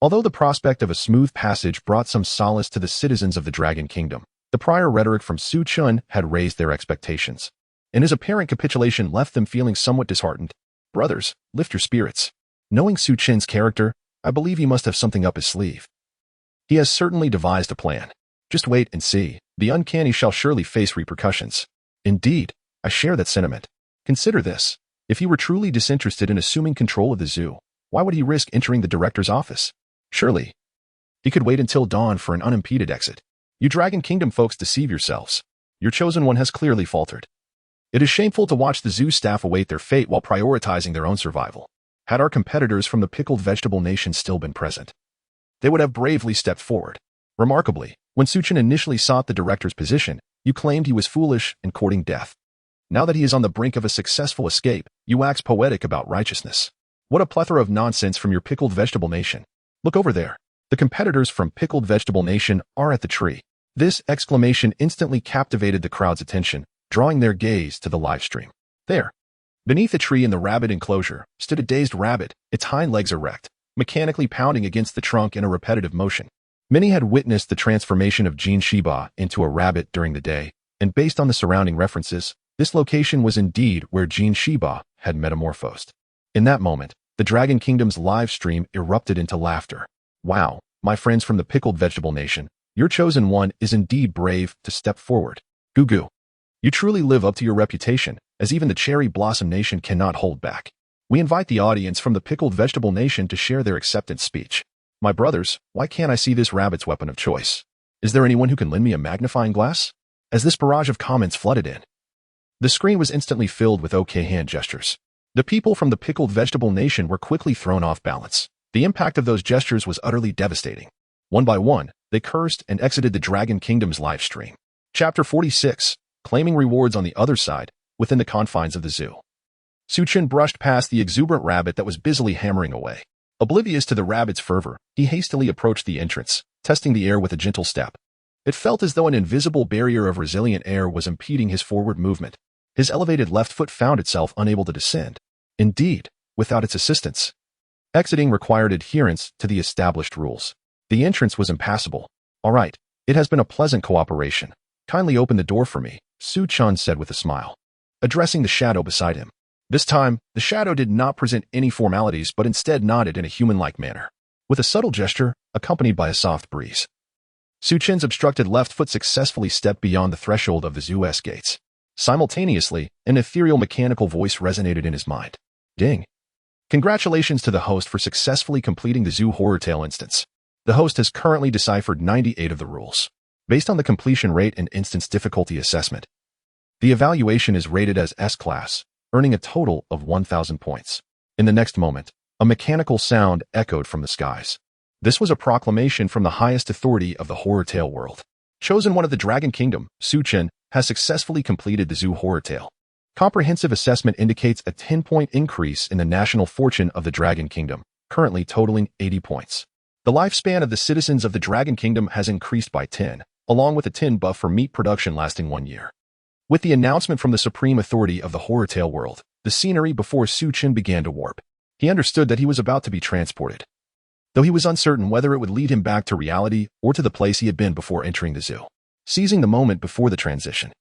Although the prospect of a smooth passage brought some solace to the citizens of the Dragon Kingdom, the prior rhetoric from Chen had raised their expectations, and his apparent capitulation left them feeling somewhat disheartened. Brothers, lift your spirits. Knowing Chen's character, I believe he must have something up his sleeve. He has certainly devised a plan. Just wait and see. The uncanny shall surely face repercussions. Indeed, I share that sentiment. Consider this. If he were truly disinterested in assuming control of the zoo, why would he risk entering the director's office? Surely, he could wait until dawn for an unimpeded exit. You Dragon Kingdom folks deceive yourselves. Your chosen one has clearly faltered. It is shameful to watch the zoo staff await their fate while prioritizing their own survival. Had our competitors from the pickled vegetable nation still been present, they would have bravely stepped forward. Remarkably, when Chen initially sought the director's position, you claimed he was foolish and courting death. Now that he is on the brink of a successful escape, you wax poetic about righteousness. What a plethora of nonsense from your pickled vegetable nation. Look over there. The competitors from Pickled Vegetable Nation are at the tree. This exclamation instantly captivated the crowd's attention, drawing their gaze to the live stream. There, beneath a tree in the rabbit enclosure, stood a dazed rabbit, its hind legs erect, mechanically pounding against the trunk in a repetitive motion. Many had witnessed the transformation of Jin Shiba into a rabbit during the day, and based on the surrounding references, this location was indeed where Jin Shiba had metamorphosed. In that moment, the Dragon Kingdom's live stream erupted into laughter. Wow, my friends from the Pickled Vegetable Nation, your chosen one is indeed brave to step forward. Goo goo. You truly live up to your reputation, as even the Cherry Blossom Nation cannot hold back. We invite the audience from the Pickled Vegetable Nation to share their acceptance speech. My brothers, why can't I see this rabbit's weapon of choice? Is there anyone who can lend me a magnifying glass? As this barrage of comments flooded in, the screen was instantly filled with okay hand gestures. The people from the Pickled Vegetable Nation were quickly thrown off balance. The impact of those gestures was utterly devastating. One by one, they cursed and exited the Dragon Kingdom's live stream. Chapter 46. Claiming rewards on the other side, within the confines of the zoo. Chen brushed past the exuberant rabbit that was busily hammering away. Oblivious to the rabbit's fervor, he hastily approached the entrance, testing the air with a gentle step. It felt as though an invisible barrier of resilient air was impeding his forward movement. His elevated left foot found itself unable to descend. Indeed, without its assistance. Exiting required adherence to the established rules. The entrance was impassable. All right, it has been a pleasant cooperation. Kindly open the door for me, Chen said with a smile, addressing the shadow beside him. This time, the shadow did not present any formalities but instead nodded in a human-like manner, with a subtle gesture accompanied by a soft breeze. Su Chen's obstructed left foot successfully stepped beyond the threshold of the zoo's gates. Simultaneously, an ethereal mechanical voice resonated in his mind. Ding! Congratulations to the host for successfully completing the zoo horror tale instance. The host has currently deciphered 98 of the rules. Based on the completion rate and instance difficulty assessment, the evaluation is rated as S-class, earning a total of 1,000 points. In the next moment, a mechanical sound echoed from the skies. This was a proclamation from the highest authority of the horror tale world. Chosen one of the Dragon Kingdom, Su Chen, has successfully completed the zoo horror tale. Comprehensive assessment indicates a 10-point increase in the national fortune of the Dragon Kingdom, currently totaling 80 points. The lifespan of the citizens of the Dragon Kingdom has increased by 10, along with a 10 buff for meat production lasting 1 year. With the announcement from the supreme authority of the horror tale world, the scenery before Su Chen began to warp. He understood that he was about to be transported, though he was uncertain whether it would lead him back to reality or to the place he had been before entering the zoo. Seizing the moment before the transition,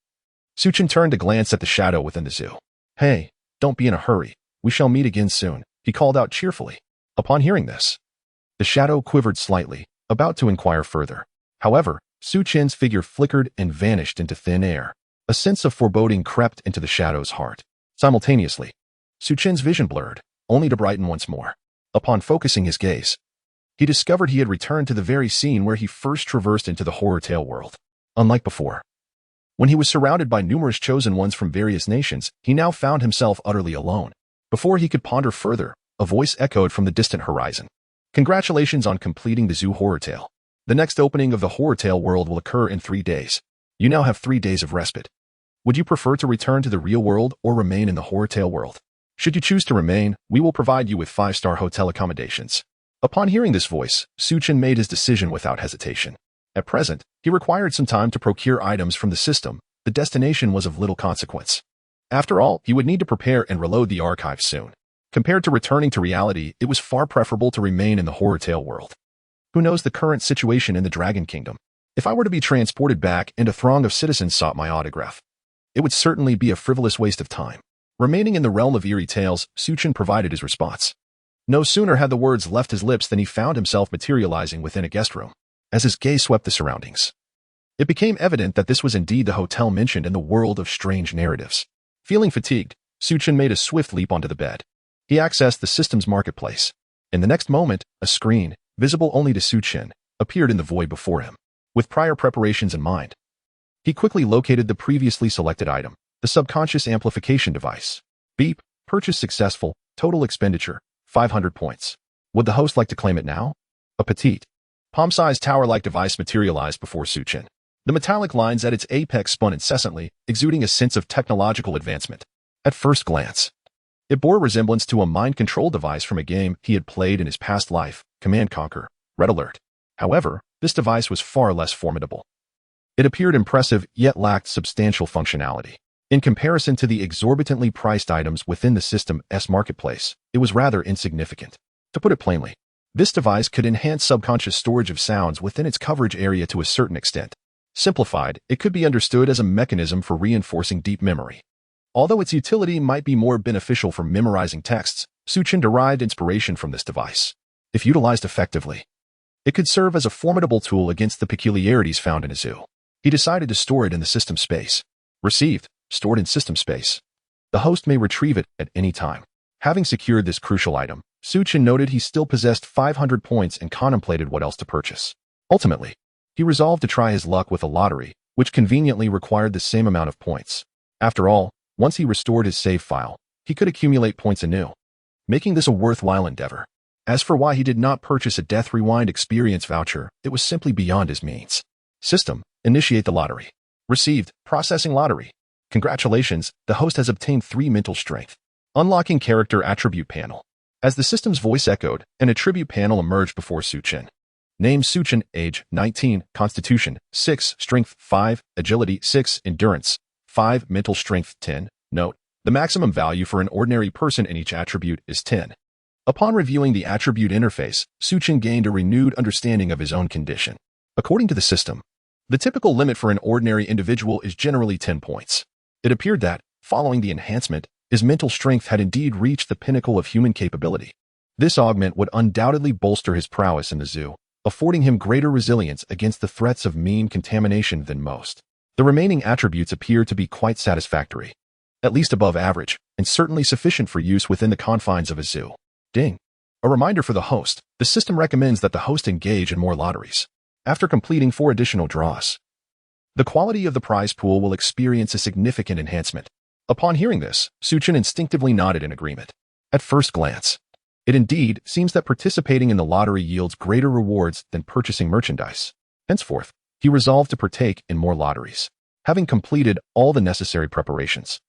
Su Chen turned to glance at the shadow within the zoo. Hey, don't be in a hurry. We shall meet again soon, he called out cheerfully. Upon hearing this, the shadow quivered slightly, about to inquire further. However, Su Chen's figure flickered and vanished into thin air. A sense of foreboding crept into the shadow's heart. Simultaneously, Su Chen's vision blurred, only to brighten once more. Upon focusing his gaze, he discovered he had returned to the very scene where he first traversed into the horror tale world. Unlike before, when he was surrounded by numerous chosen ones from various nations, he now found himself utterly alone. Before he could ponder further, a voice echoed from the distant horizon. Congratulations on completing the zoo horror tale. The next opening of the horror tale world will occur in 3 days. You now have 3 days of respite. Would you prefer to return to the real world or remain in the horror tale world? Should you choose to remain, we will provide you with 5-star hotel accommodations. Upon hearing this voice, Su Chen made his decision without hesitation. At present, he required some time to procure items from the system. The destination was of little consequence. After all, he would need to prepare and reload the archive soon. Compared to returning to reality, it was far preferable to remain in the horror tale world. Who knows the current situation in the Dragon Kingdom? If I were to be transported back and a throng of citizens sought my autograph, it would certainly be a frivolous waste of time. Remaining in the realm of eerie tales, Su Chen provided his response. No sooner had the words left his lips than he found himself materializing within a guest room. As his gaze swept the surroundings, it became evident that this was indeed the hotel mentioned in the world of strange narratives. Feeling fatigued, Su Chen made a swift leap onto the bed. He accessed the system's marketplace. In the next moment, a screen, visible only to Su Chen, appeared in the void before him. With prior preparations in mind, he quickly located the previously selected item, the subconscious amplification device. Beep, purchase successful, total expenditure, 500 points. Would the host like to claim it now? A petite, palm-sized tower-like device materialized before Su Chen. The metallic lines at its apex spun incessantly, exuding a sense of technological advancement. At first glance, it bore resemblance to a mind control device from a game he had played in his past life, Command Conquer, Red Alert. However, this device was far less formidable. It appeared impressive, yet lacked substantial functionality. In comparison to the exorbitantly priced items within the system's marketplace, it was rather insignificant. To put it plainly, this device could enhance subconscious storage of sounds within its coverage area to a certain extent. Simplified, it could be understood as a mechanism for reinforcing deep memory. Although its utility might be more beneficial for memorizing texts, Su Chen derived inspiration from this device. If utilized effectively, it could serve as a formidable tool against the peculiarities found in a zoo. He decided to store it in the system space. Received, stored in system space. The host may retrieve it at any time. Having secured this crucial item, Su Chen noted he still possessed 500 points and contemplated what else to purchase. Ultimately, he resolved to try his luck with a lottery, which conveniently required the same amount of points. After all, once he restored his save file, he could accumulate points anew, making this a worthwhile endeavor. As for why he did not purchase a Death Rewind experience voucher, it was simply beyond his means. System, initiate the lottery. Received, processing lottery. Congratulations, the host has obtained 3 mental strength. Unlocking character attribute panel. As the system's voice echoed, an attribute panel emerged before Su Chen. Name Su Chen, age 19, constitution 6, strength 5, agility 6, endurance 5, mental strength 10. Note, the maximum value for an ordinary person in each attribute is 10. Upon reviewing the attribute interface, Su Chen gained a renewed understanding of his own condition. According to the system, the typical limit for an ordinary individual is generally 10 points. It appeared that, following the enhancement, His mental strength had indeed reached the pinnacle of human capability. This augment would undoubtedly bolster his prowess in the zoo, affording him greater resilience against the threats of mean contamination than most. The remaining attributes appear to be quite satisfactory, at least above average, and certainly sufficient for use within the confines of a zoo. Ding. A reminder for the host. The system recommends that the host engage in more lotteries. After completing 4 additional draws, the quality of the prize pool will experience a significant enhancement. Upon hearing this, Chen instinctively nodded in agreement. At first glance, it indeed seems that participating in the lottery yields greater rewards than purchasing merchandise. Henceforth, he resolved to partake in more lotteries. Having completed all the necessary preparations,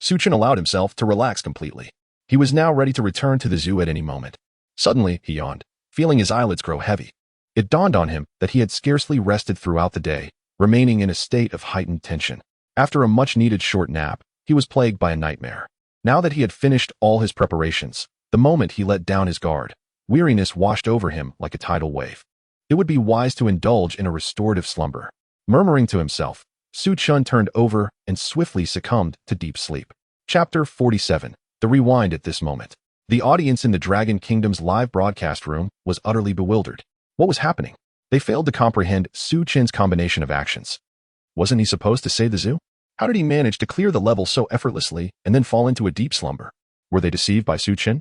Chen allowed himself to relax completely. He was now ready to return to the zoo at any moment. Suddenly, he yawned, feeling his eyelids grow heavy. It dawned on him that he had scarcely rested throughout the day, remaining in a state of heightened tension. After a much-needed short nap, he was plagued by a nightmare. Now that he had finished all his preparations, the moment he let down his guard, weariness washed over him like a tidal wave. It would be wise to indulge in a restorative slumber. Murmuring to himself, Chen turned over and swiftly succumbed to deep sleep. Chapter 47. The Rewind. At this moment, the audience in the Dragon Kingdom's live broadcast room was utterly bewildered. What was happening? They failed to comprehend Chen's combination of actions. Wasn't he supposed to save the zoo? How did he manage to clear the level so effortlessly and then fall into a deep slumber? Were they deceived by Chen?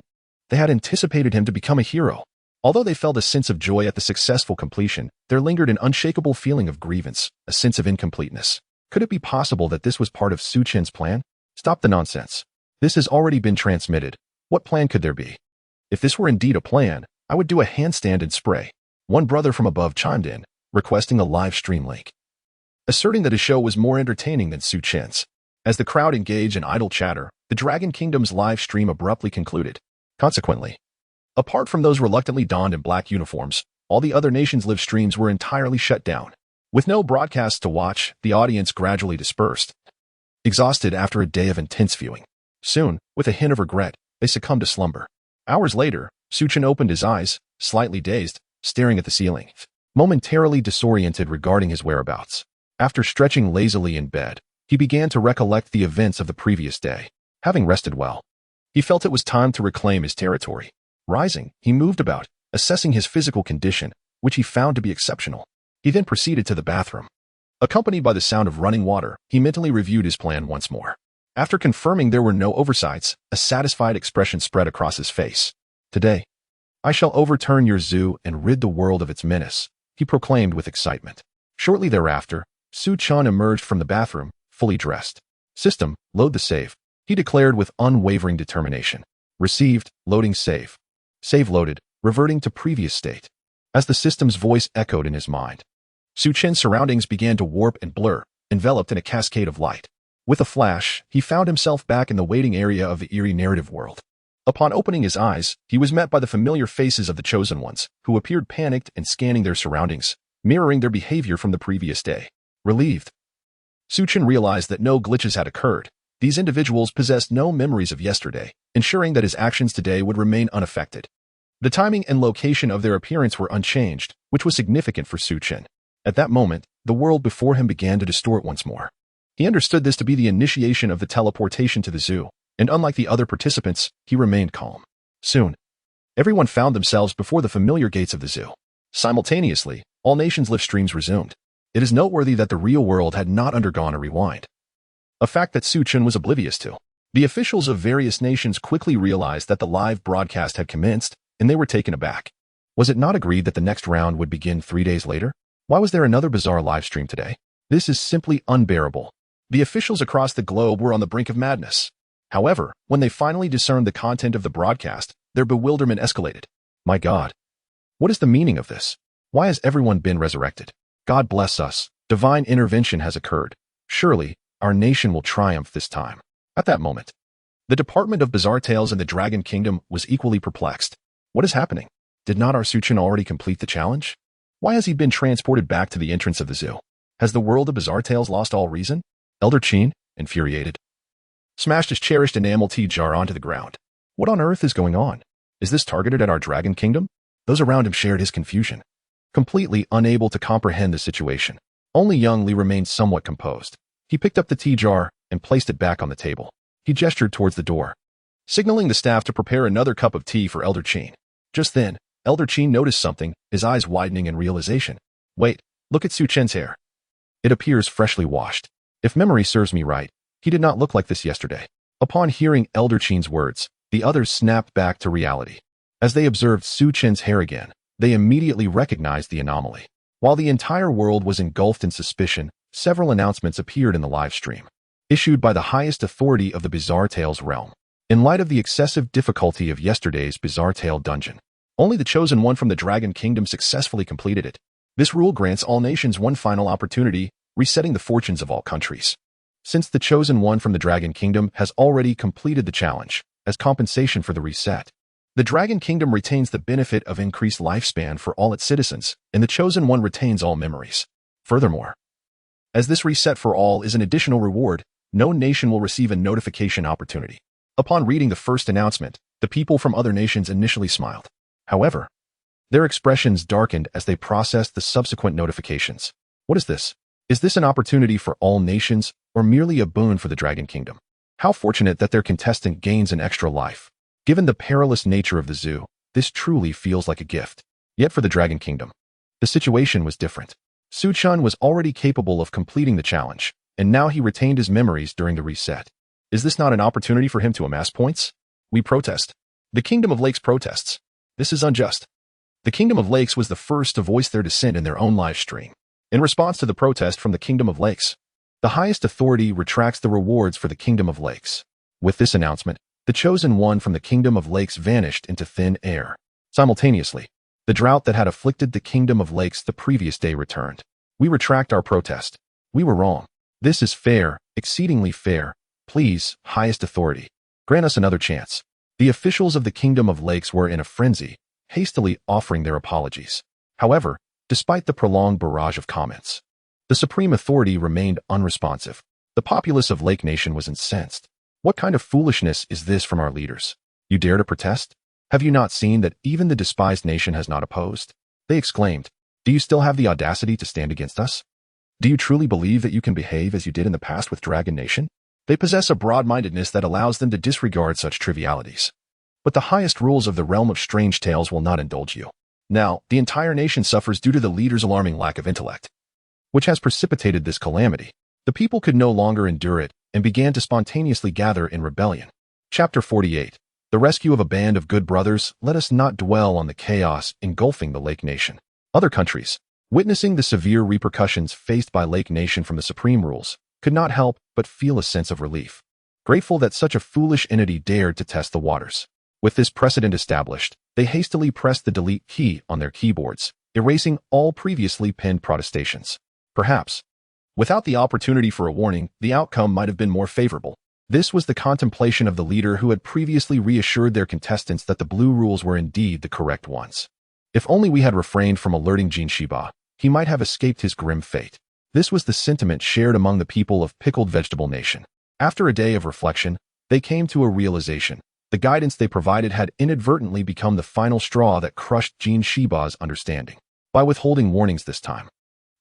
They had anticipated him to become a hero. Although they felt a sense of joy at the successful completion, there lingered an unshakable feeling of grievance, a sense of incompleteness. Could it be possible that this was part of Chen's plan? Stop the nonsense. This has already been transmitted. What plan could there be? If this were indeed a plan, I would do a handstand and spray. One brother from above chimed in, requesting a live stream link, asserting that his show was more entertaining than Chen's. As the crowd engaged in idle chatter, the Dragon Kingdom's live stream abruptly concluded. Consequently, apart from those reluctantly donned in black uniforms, all the other nations' live streams were entirely shut down. With no broadcasts to watch, the audience gradually dispersed, exhausted after a day of intense viewing. Soon, with a hint of regret, they succumbed to slumber. Hours later, Chen opened his eyes, slightly dazed, staring at the ceiling, momentarily disoriented regarding his whereabouts. After stretching lazily in bed, he began to recollect the events of the previous day. Having rested well, he felt it was time to reclaim his territory. Rising, he moved about, assessing his physical condition, which he found to be exceptional. He then proceeded to the bathroom. Accompanied by the sound of running water, he mentally reviewed his plan once more. After confirming there were no oversights, a satisfied expression spread across his face. Today, I shall overturn your zoo and rid the world of its menace, he proclaimed with excitement. Shortly thereafter, Chen emerged from the bathroom, fully dressed. System, load the save, he declared with unwavering determination. Received, loading save. Save loaded, reverting to previous state. As the system's voice echoed in his mind, Chen's surroundings began to warp and blur, enveloped in a cascade of light. With a flash, he found himself back in the waiting area of the eerie narrative world. Upon opening his eyes, he was met by the familiar faces of the Chosen Ones, who appeared panicked and scanning their surroundings, mirroring their behavior from the previous day. Relieved, Chen realized that no glitches had occurred. These individuals possessed no memories of yesterday, ensuring that his actions today would remain unaffected. The timing and location of their appearance were unchanged, which was significant for Chen. At that moment, the world before him began to distort once more. He understood this to be the initiation of the teleportation to the zoo, and unlike the other participants, he remained calm. Soon, everyone found themselves before the familiar gates of the zoo. Simultaneously, all nations' live streams resumed. It is noteworthy that the real world had not undergone a rewind, a fact that Chen was oblivious to. The officials of various nations quickly realized that the live broadcast had commenced, and they were taken aback. Was it not agreed that the next round would begin 3 days later? Why was there another bizarre live stream today? This is simply unbearable. The officials across the globe were on the brink of madness. However, when they finally discerned the content of the broadcast, their bewilderment escalated. My God, what is the meaning of this? Why has everyone been resurrected? God bless us. Divine intervention has occurred. Surely, our nation will triumph this time. At that moment, the Department of Bizarre Tales in the Dragon Kingdom was equally perplexed. What is happening? Did not our Chen already complete the challenge? Why has he been transported back to the entrance of the zoo? Has the world of Bizarre Tales lost all reason? Elder Chen, infuriated, smashed his cherished enamel tea jar onto the ground. What on earth is going on? Is this targeted at our Dragon Kingdom? Those around him shared his confusion, completely unable to comprehend the situation. Only young Li remained somewhat composed. He picked up the tea jar and placed it back on the table. He gestured towards the door, signaling the staff to prepare another cup of tea for Elder Chen. Just then, Elder Chen noticed something, his eyes widening in realization. Wait, look at Su Chen's hair. It appears freshly washed. If memory serves me right, he did not look like this yesterday. Upon hearing Elder Chen's words, the others snapped back to reality. As they observed Su Chen's hair again, they immediately recognized the anomaly. While the entire world was engulfed in suspicion, several announcements appeared in the live stream, issued by the highest authority of the Bizarre Tales realm. In light of the excessive difficulty of yesterday's Bizarre Tale dungeon, only the chosen one from the Dragon Kingdom successfully completed it. This rule grants all nations one final opportunity, resetting the fortunes of all countries. Since the chosen one from the Dragon Kingdom has already completed the challenge, as compensation for the reset, the Dragon Kingdom retains the benefit of increased lifespan for all its citizens, and the chosen one retains all memories. Furthermore, as this reset for all is an additional reward, no nation will receive a notification opportunity. Upon reading the first announcement, the people from other nations initially smiled. However, their expressions darkened as they processed the subsequent notifications. What is this? Is this an opportunity for all nations, or merely a boon for the Dragon Kingdom? How fortunate that their contestant gains an extra life. Given the perilous nature of the zoo, this truly feels like a gift. Yet for the Dragon Kingdom, the situation was different. Su Chen was already capable of completing the challenge, and now he retained his memories during the reset. Is this not an opportunity for him to amass points? We protest. The Kingdom of Lakes protests. This is unjust. The Kingdom of Lakes was the first to voice their dissent in their own live stream. In response to the protest from the Kingdom of Lakes, the highest authority retracts the rewards for the Kingdom of Lakes. With this announcement, the chosen one from the Kingdom of Lakes vanished into thin air. Simultaneously, the drought that had afflicted the Kingdom of Lakes the previous day returned. We retract our protest. We were wrong. This is fair, exceedingly fair. Please, highest authority, grant us another chance. The officials of the Kingdom of Lakes were in a frenzy, hastily offering their apologies. However, despite the prolonged barrage of comments, the supreme authority remained unresponsive. The populace of Lake Nation was incensed. What kind of foolishness is this from our leaders? You dare to protest? Have you not seen that even the despised nation has not opposed? They exclaimed. Do you still have the audacity to stand against us? Do you truly believe that you can behave as you did in the past with Dragon Nation? They possess a broad-mindedness that allows them to disregard such trivialities. But the highest rules of the realm of strange tales will not indulge you. Now, the entire nation suffers due to the leader's alarming lack of intellect, which has precipitated this calamity. The people could no longer endure it and began to spontaneously gather in rebellion. Chapter 48. The rescue of a band of good brothers. Let us not dwell on the chaos engulfing the Lake Nation. Other countries, witnessing the severe repercussions faced by Lake Nation from the supreme rules, could not help but feel a sense of relief, grateful that such a foolish entity dared to test the waters. With this precedent established, they hastily pressed the delete key on their keyboards, erasing all previously penned protestations. Perhaps, without the opportunity for a warning, the outcome might have been more favorable. This was the contemplation of the leader who had previously reassured their contestants that the blue rules were indeed the correct ones. If only we had refrained from alerting Jin Shiba, he might have escaped his grim fate. This was the sentiment shared among the people of Pickled Vegetable Nation. After a day of reflection, they came to a realization. The guidance they provided had inadvertently become the final straw that crushed Jin Shiba's understanding. By withholding warnings this time,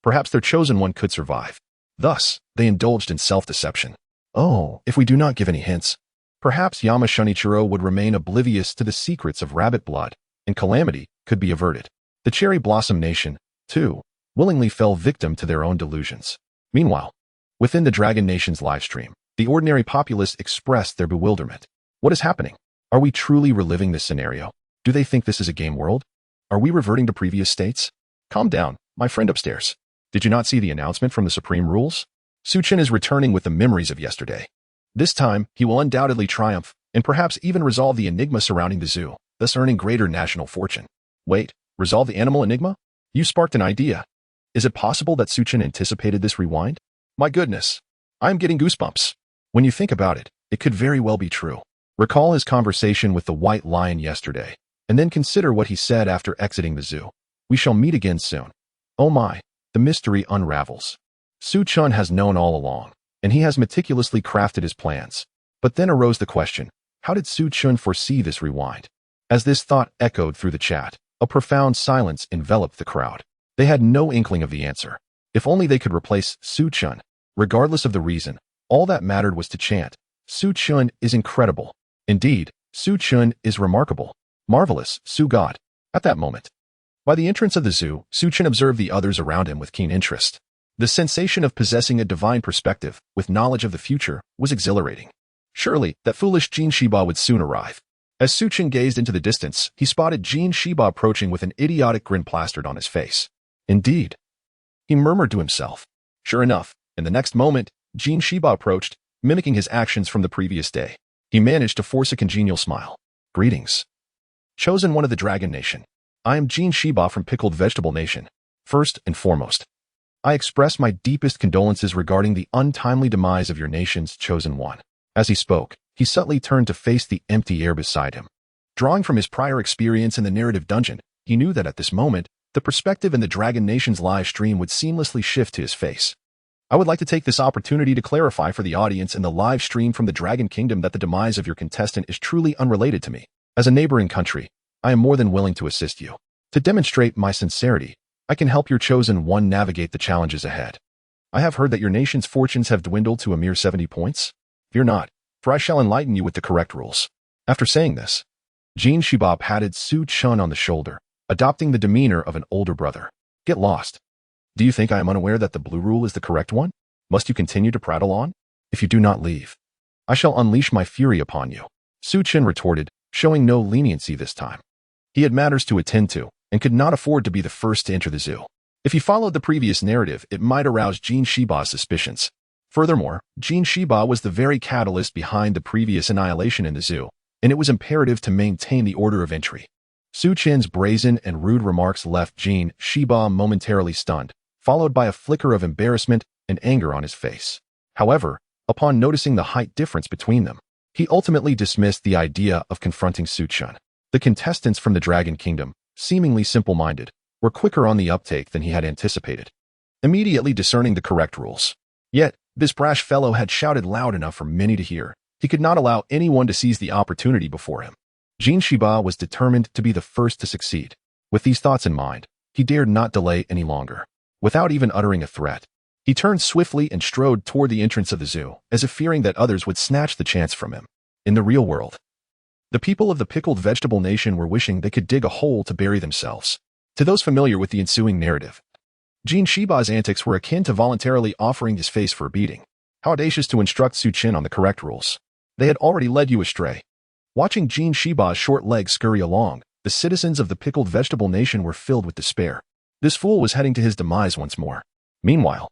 perhaps their chosen one could survive. Thus, they indulged in self-deception. Oh, if we do not give any hints, perhaps Yama Shunichiro would remain oblivious to the secrets of rabbit blood, and calamity could be averted. The Cherry Blossom Nation, too, willingly fell victim to their own delusions. Meanwhile, within the Dragon Nation's livestream, the ordinary populace expressed their bewilderment. What is happening? Are we truly reliving this scenario? Do they think this is a game world? Are we reverting to previous states? Calm down, my friend upstairs. Did you not see the announcement from the Supreme Rules? Su Chen is returning with the memories of yesterday. This time, he will undoubtedly triumph, and perhaps even resolve the enigma surrounding the zoo, thus earning greater national fortune. Wait, resolve the animal enigma? You sparked an idea. Is it possible that Su Chen anticipated this rewind? My goodness, I'm getting goosebumps. When you think about it, it could very well be true. Recall his conversation with the white lion yesterday, and then consider what he said after exiting the zoo. We shall meet again soon. Oh my, the mystery unravels. Su Chen has known all along, and he has meticulously crafted his plans. But then arose the question, how did Su Chen foresee this rewind? As this thought echoed through the chat, a profound silence enveloped the crowd. They had no inkling of the answer. If only they could replace Su Chen. Regardless of the reason, all that mattered was to chant, Su Chen is incredible. Indeed, Su Chen is remarkable. Marvelous, Su God. At that moment, by the entrance of the zoo, Su Chen observed the others around him with keen interest. The sensation of possessing a divine perspective, with knowledge of the future, was exhilarating. Surely, that foolish Jin Shiba would soon arrive. As Su Chen gazed into the distance, he spotted Jin Shiba approaching with an idiotic grin plastered on his face. Indeed, he murmured to himself. Sure enough, in the next moment, Jin Shiba approached, mimicking his actions from the previous day. He managed to force a congenial smile. Greetings. Chosen one of the Dragon Nation. I am Jin Shiba from Pickled Vegetable Nation. First and foremost, I express my deepest condolences regarding the untimely demise of your nation's chosen one. As he spoke, he subtly turned to face the empty air beside him. Drawing from his prior experience in the narrative dungeon, he knew that at this moment, the perspective in the Dragon Nation's live stream would seamlessly shift to his face. I would like to take this opportunity to clarify for the audience in the live stream from the Dragon Kingdom that the demise of your contestant is truly unrelated to me. As a neighboring country, I am more than willing to assist you. To demonstrate my sincerity, I can help your chosen one navigate the challenges ahead. I have heard that your nation's fortunes have dwindled to a mere 70 points. Fear not, for I shall enlighten you with the correct rules. After saying this, Jin Shiba patted Su Chen on the shoulder, adopting the demeanor of an older brother. Get lost. Do you think I am unaware that the blue rule is the correct one? Must you continue to prattle on? If you do not leave, I shall unleash my fury upon you. Su Chen retorted, showing no leniency this time. He had matters to attend to, and could not afford to be the first to enter the zoo. If he followed the previous narrative, it might arouse Jin Shiba's suspicions. Furthermore, Jin Shiba was the very catalyst behind the previous annihilation in the zoo, and it was imperative to maintain the order of entry. Su Chen's brazen and rude remarks left Jin Shiba momentarily stunned, followed by a flicker of embarrassment and anger on his face. However, upon noticing the height difference between them, he ultimately dismissed the idea of confronting Su Chen. The contestants from the Dragon Kingdom, seemingly simple-minded, were quicker on the uptake than he had anticipated, immediately discerning the correct rules. Yet, this brash fellow had shouted loud enough for many to hear. He could not allow anyone to seize the opportunity before him. Jin Shiba was determined to be the first to succeed. With these thoughts in mind, he dared not delay any longer. Without even uttering a threat, he turned swiftly and strode toward the entrance of the zoo, as if fearing that others would snatch the chance from him. In the real world, the people of the Pickled Vegetable Nation were wishing they could dig a hole to bury themselves. To those familiar with the ensuing narrative, Jin Shiba's antics were akin to voluntarily offering his face for a beating. How audacious to instruct Su Chen on the correct rules. They had already led you astray. Watching Jin Shiba's short legs scurry along, the citizens of the Pickled Vegetable Nation were filled with despair. This fool was heading to his demise once more. Meanwhile,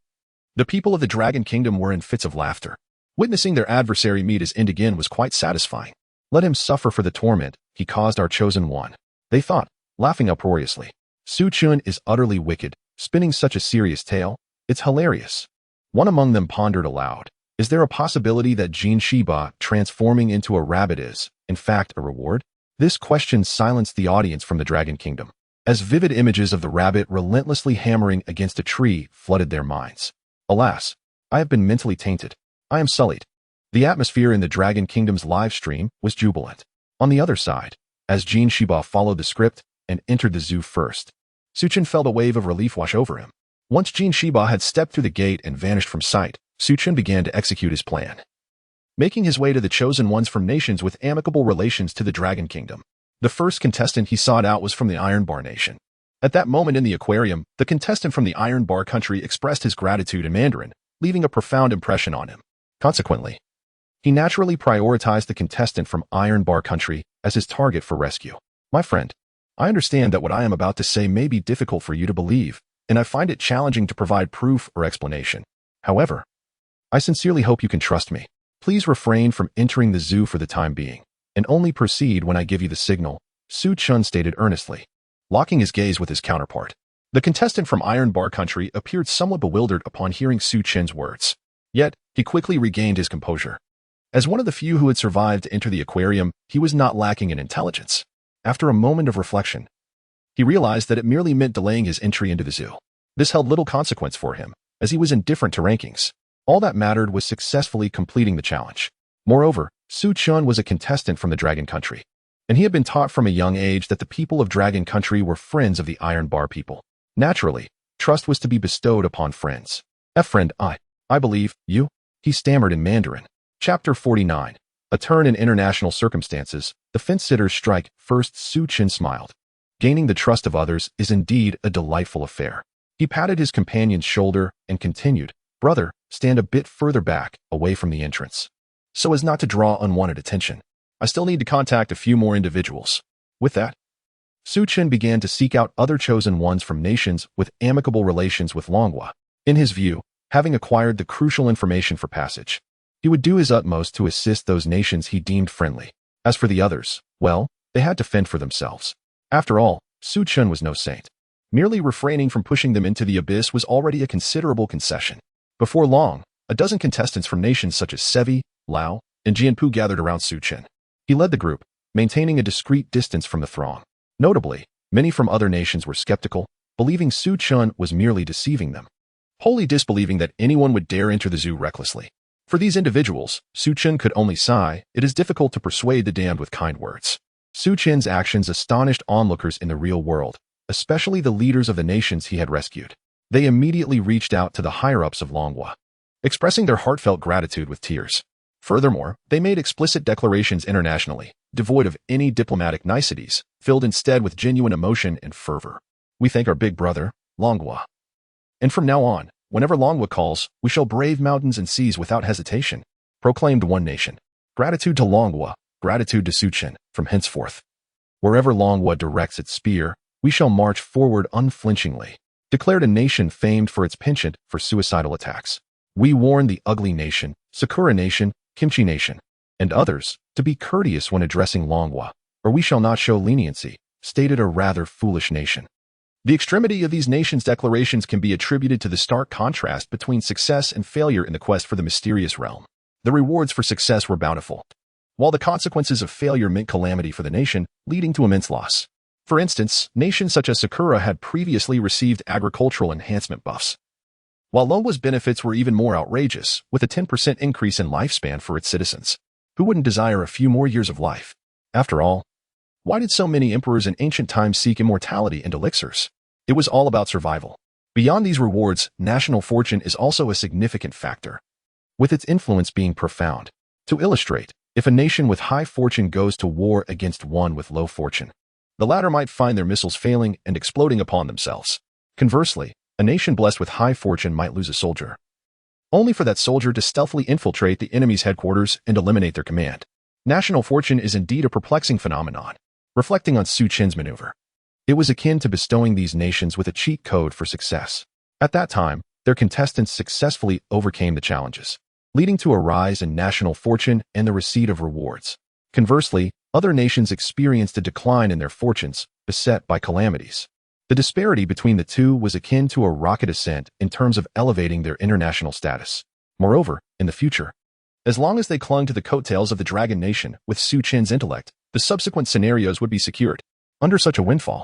the people of the Dragon Kingdom were in fits of laughter. Witnessing their adversary meet his end again was quite satisfying. Let him suffer for the torment he caused our chosen one, they thought, laughing uproariously. Su Chen is utterly wicked, spinning such a serious tale. It's hilarious. One among them pondered aloud. Is there a possibility that Jin Shiba transforming into a rabbit is, in fact, a reward? This question silenced the audience from the Dragon Kingdom, as vivid images of the rabbit relentlessly hammering against a tree flooded their minds. Alas, I have been mentally tainted. I am sullied. The atmosphere in the Dragon Kingdom's live stream was jubilant. On the other side, as Jin Shiba followed the script and entered the zoo first, Su Chen felt a wave of relief wash over him. Once Jin Shiba had stepped through the gate and vanished from sight, Su Chen began to execute his plan, making his way to the chosen ones from nations with amicable relations to the Dragon Kingdom. The first contestant he sought out was from the Iron Bar Nation. At that moment in the aquarium, the contestant from the Iron Bar country expressed his gratitude in Mandarin, leaving a profound impression on him. Consequently, he naturally prioritized the contestant from Iron Bar country as his target for rescue. My friend, I understand that what I am about to say may be difficult for you to believe, and I find it challenging to provide proof or explanation. However, I sincerely hope you can trust me. Please refrain from entering the zoo for the time being, and only proceed when I give you the signal, Su Chen stated earnestly, locking his gaze with his counterpart. The contestant from Iron Bar country appeared somewhat bewildered upon hearing Su Chen's words. Yet, he quickly regained his composure. As one of the few who had survived to enter the aquarium, he was not lacking in intelligence. After a moment of reflection, he realized that it merely meant delaying his entry into the zoo. This held little consequence for him, as he was indifferent to rankings. All that mattered was successfully completing the challenge. Moreover, Su Chen was a contestant from the Dragon Country, and he had been taught from a young age that the people of Dragon Country were friends of the Iron Bar people. Naturally, trust was to be bestowed upon friends. Friend, I believe, you, he stammered in Mandarin. Chapter 49. A turn in international circumstances. The fence-sitters strike first. Chen smiled. Gaining the trust of others is indeed a delightful affair. He patted his companion's shoulder and continued, "Brother, stand a bit further back, away from the entrance, so as not to draw unwanted attention. I still need to contact a few more individuals." With that, Chen began to seek out other chosen ones from nations with amicable relations with Longwa. In his view, having acquired the crucial information for passage, he would do his utmost to assist those nations he deemed friendly. As for the others, well, they had to fend for themselves. After all, Chen was no saint. Merely refraining from pushing them into the abyss was already a considerable concession. Before long, a dozen contestants from nations such as Sevi, Lao, and Jianpu gathered around Chen. He led the group, maintaining a discreet distance from the throng. Notably, many from other nations were skeptical, believing Chen was merely deceiving them, wholly disbelieving that anyone would dare enter the zoo recklessly. For these individuals, Chen could only sigh. It is difficult to persuade the damned with kind words. Chen's actions astonished onlookers in the real world, especially the leaders of the nations he had rescued. They immediately reached out to the higher-ups of Longwa, expressing their heartfelt gratitude with tears. Furthermore, they made explicit declarations internationally, devoid of any diplomatic niceties, filled instead with genuine emotion and fervor. "We thank our big brother, Longwa. And from now on, whenever Longwa calls, we shall brave mountains and seas without hesitation," proclaimed one nation. "Gratitude to Longwa, gratitude to Chen. From henceforth, wherever Longwa directs its spear, we shall march forward unflinchingly," declared a nation famed for its penchant for suicidal attacks. "We warn the ugly nation, Sakura nation, Kimchi nation, and others, to be courteous when addressing Longwa, or we shall not show leniency," stated a rather foolish nation. The extremity of these nations' declarations can be attributed to the stark contrast between success and failure in the quest for the mysterious realm. The rewards for success were bountiful, while the consequences of failure meant calamity for the nation, leading to immense loss. For instance, nations such as Sakura had previously received agricultural enhancement buffs, while Longwa's benefits were even more outrageous, with a 10% increase in lifespan for its citizens. Who wouldn't desire a few more years of life? After all, why did so many emperors in ancient times seek immortality and elixirs? It was all about survival. Beyond these rewards, national fortune is also a significant factor, with its influence being profound. To illustrate, if a nation with high fortune goes to war against one with low fortune, the latter might find their missiles failing and exploding upon themselves. Conversely, a nation blessed with high fortune might lose a soldier, only for that soldier to stealthily infiltrate the enemy's headquarters and eliminate their command. National fortune is indeed a perplexing phenomenon. Reflecting on Chen's maneuver, it was akin to bestowing these nations with a cheat code for success. At that time, their contestants successfully overcame the challenges, leading to a rise in national fortune and the receipt of rewards. Conversely, other nations experienced a decline in their fortunes, beset by calamities. The disparity between the two was akin to a rocket ascent in terms of elevating their international status. Moreover, in the future, as long as they clung to the coattails of the Dragon Nation with Chen's intellect, the subsequent scenarios would be secured. Under such a windfall,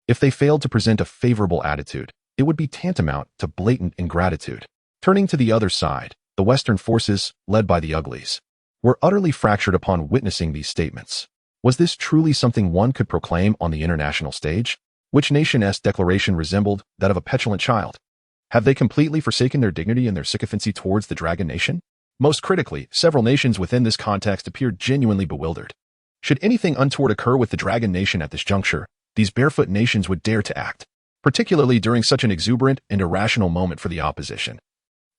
if they failed to present a favorable attitude, it would be tantamount to blatant ingratitude. Turning to the other side, the Western forces, led by the Uglies, were utterly fractured upon witnessing these statements. Was this truly something one could proclaim on the international stage? Which nation's declaration resembled that of a petulant child? Have they completely forsaken their dignity and their sycophancy towards the Dragon Nation? Most critically, several nations within this context appeared genuinely bewildered. Should anything untoward occur with the Dragon Nation at this juncture, these barefoot nations would dare to act, particularly during such an exuberant and irrational moment for the opposition.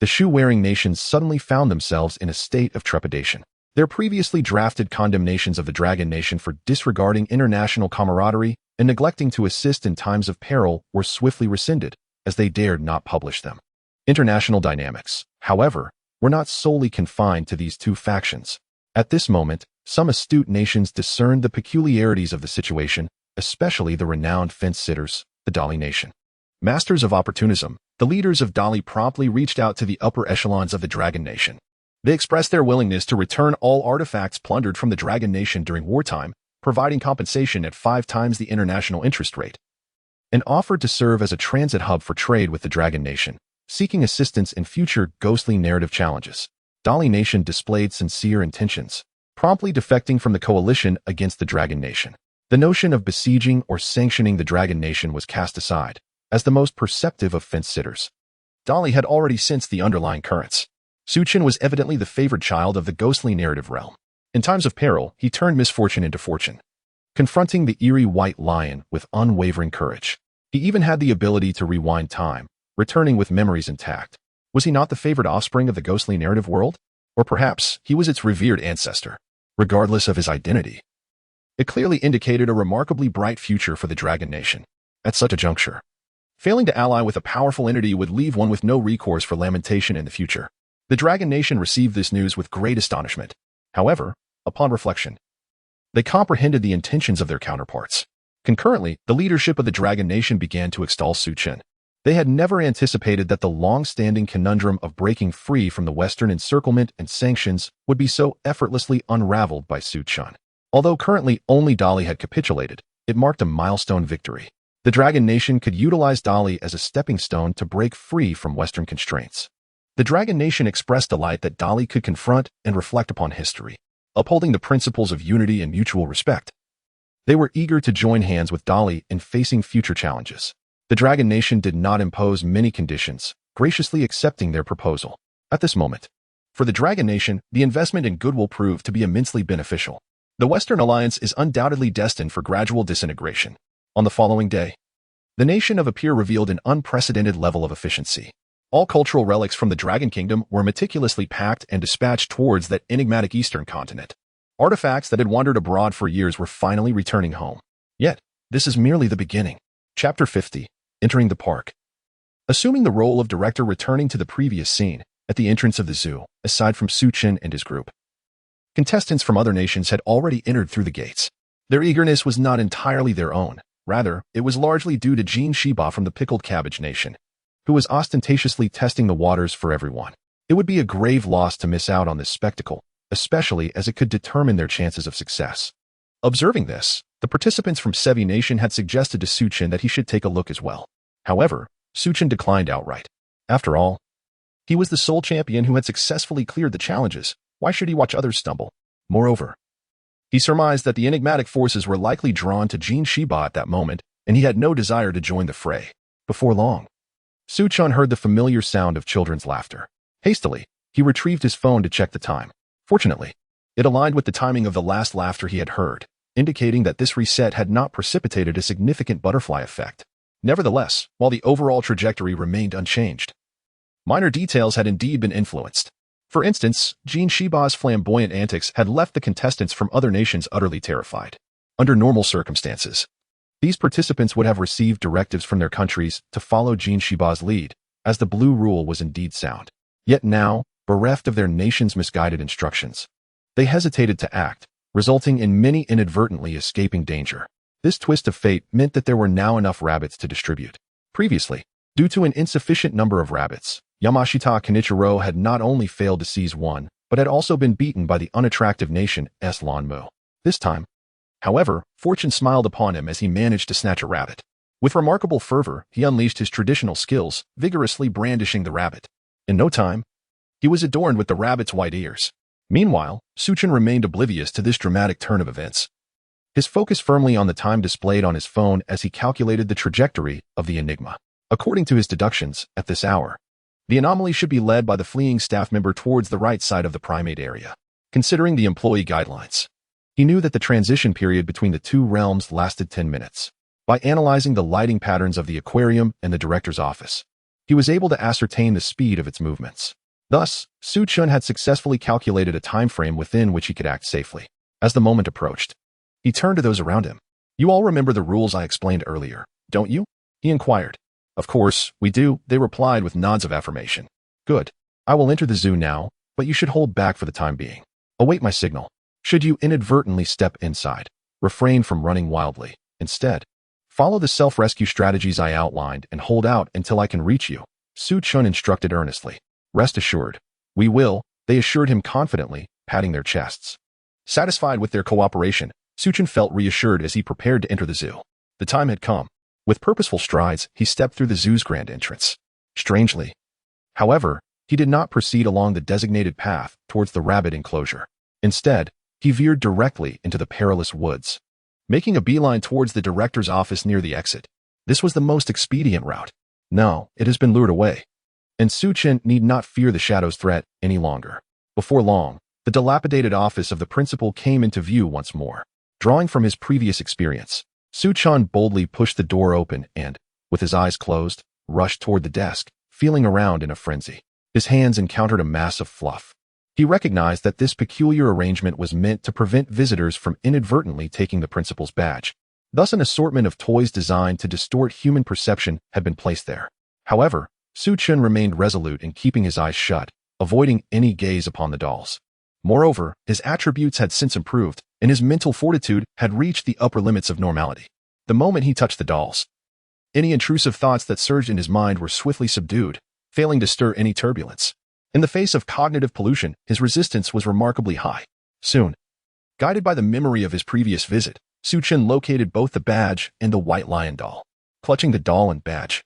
The shoe-wearing nations suddenly found themselves in a state of trepidation. Their previously drafted condemnations of the Dragon Nation for disregarding international camaraderie and neglecting to assist in times of peril were swiftly rescinded, as they dared not publish them. International dynamics, however, were not solely confined to these two factions. At this moment, some astute nations discerned the peculiarities of the situation, especially the renowned fence-sitters, the Dali Nation. Masters of opportunism, the leaders of Dali promptly reached out to the upper echelons of the Dragon Nation. They expressed their willingness to return all artifacts plundered from the Dragon Nation during wartime, providing compensation at 5 times the international interest rate, and offered to serve as a transit hub for trade with the Dragon Nation, seeking assistance in future ghostly narrative challenges. Dali Nation displayed sincere intentions, promptly defecting from the coalition against the Dragon Nation. The notion of besieging or sanctioning the Dragon Nation was cast aside, as the most perceptive of fence-sitters. Dali had already sensed the underlying currents. Chen was evidently the favored child of the ghostly narrative realm. In times of peril, he turned misfortune into fortune, confronting the eerie white lion with unwavering courage. He even had the ability to rewind time, returning with memories intact. Was he not the favored offspring of the ghostly narrative world? Or perhaps he was its revered ancestor, regardless of his identity. It clearly indicated a remarkably bright future for the Dragon Nation. At such a juncture, failing to ally with a powerful entity would leave one with no recourse for lamentation in the future. The Dragon Nation received this news with great astonishment. However, upon reflection, they comprehended the intentions of their counterparts. Concurrently, the leadership of the Dragon Nation began to extol Chen. They had never anticipated that the long-standing conundrum of breaking free from the Western encirclement and sanctions would be so effortlessly unraveled by Chen. Although currently only Dali had capitulated, it marked a milestone victory. The Dragon Nation could utilize Dali as a stepping stone to break free from Western constraints. The Dragon Nation expressed delight that Dali could confront and reflect upon history, upholding the principles of unity and mutual respect. They were eager to join hands with Dali in facing future challenges. The Dragon Nation did not impose many conditions, graciously accepting their proposal. At this moment, for the Dragon Nation, the investment in goodwill proved to be immensely beneficial. The Western Alliance is undoubtedly destined for gradual disintegration. On the following day, the nation of Appear revealed an unprecedented level of efficiency. All cultural relics from the Dragon Kingdom were meticulously packed and dispatched towards that enigmatic eastern continent. Artifacts that had wandered abroad for years were finally returning home. Yet, this is merely the beginning. Chapter 50. Entering the park. Assuming the role of director returning to the previous scene, at the entrance of the zoo, aside from Chen and his group, contestants from other nations had already entered through the gates. Their eagerness was not entirely their own. Rather, it was largely due to Jean Shiba from the Pickled Cabbage Nation, who was ostentatiously testing the waters for everyone. It would be a grave loss to miss out on this spectacle, especially as it could determine their chances of success. Observing this, the participants from Sevi Nation had suggested to Chen that he should take a look as well. However, Chen declined outright. After all, he was the sole champion who had successfully cleared the challenges. Why should he watch others stumble? Moreover, he surmised that the enigmatic forces were likely drawn to Jean Shiba at that moment, and he had no desire to join the fray. Before long, Chen heard the familiar sound of children's laughter. Hastily, he retrieved his phone to check the time. Fortunately, it aligned with the timing of the last laughter he had heard, indicating that this reset had not precipitated a significant butterfly effect. Nevertheless, while the overall trajectory remained unchanged, minor details had indeed been influenced. For instance, Jean Shiba's flamboyant antics had left the contestants from other nations utterly terrified. Under normal circumstances, these participants would have received directives from their countries to follow Jean Shiba's lead, as the blue rule was indeed sound. Yet now, bereft of their nation's misguided instructions, they hesitated to act, resulting in many inadvertently escaping danger. This twist of fate meant that there were now enough rabbits to distribute. Previously, due to an insufficient number of rabbits, Yamashita Kenichiro had not only failed to seize one, but had also been beaten by the unattractive nation Lanmu. This time, however, fortune smiled upon him as he managed to snatch a rabbit. With remarkable fervor, he unleashed his traditional skills, vigorously brandishing the rabbit. In no time, he was adorned with the rabbit's white ears. Meanwhile, Chen remained oblivious to this dramatic turn of events, his focus firmly on the time displayed on his phone as he calculated the trajectory of the enigma. According to his deductions, at this hour, the anomaly should be led by the fleeing staff member towards the right side of the primate area. Considering the employee guidelines, he knew that the transition period between the two realms lasted 10 minutes. By analyzing the lighting patterns of the aquarium and the director's office, he was able to ascertain the speed of its movements. Thus, Chen had successfully calculated a time frame within which he could act safely. As the moment approached, he turned to those around him. "You all remember the rules I explained earlier, don't you?" he inquired. "Of course, we do," they replied with nods of affirmation. "Good. I will enter the zoo now, but you should hold back for the time being. Await my signal. Should you inadvertently step inside, refrain from running wildly. Instead, follow the self-rescue strategies I outlined and hold out until I can reach you," Chen instructed earnestly. "Rest assured, we will," they assured him confidently, patting their chests. Satisfied with their cooperation, Chen felt reassured as he prepared to enter the zoo. The time had come. With purposeful strides, he stepped through the zoo's grand entrance. Strangely, however, he did not proceed along the designated path towards the rabbit enclosure. Instead, he veered directly into the perilous woods, making a beeline towards the director's office near the exit. This was the most expedient route. "No, it has been lured away," and Chen need not fear the shadow's threat any longer. Before long, the dilapidated office of the principal came into view once more. Drawing from his previous experience, Chen boldly pushed the door open and, with his eyes closed, rushed toward the desk, feeling around in a frenzy. His hands encountered a mass of fluff. He recognized that this peculiar arrangement was meant to prevent visitors from inadvertently taking the principal's badge. Thus, an assortment of toys designed to distort human perception had been placed there. However, Chen remained resolute in keeping his eyes shut, avoiding any gaze upon the dolls. Moreover, his attributes had since improved, and his mental fortitude had reached the upper limits of normality. The moment he touched the dolls, any intrusive thoughts that surged in his mind were swiftly subdued, failing to stir any turbulence. In the face of cognitive pollution, his resistance was remarkably high. Soon, guided by the memory of his previous visit, Chen located both the badge and the white lion doll. Clutching the doll and badge,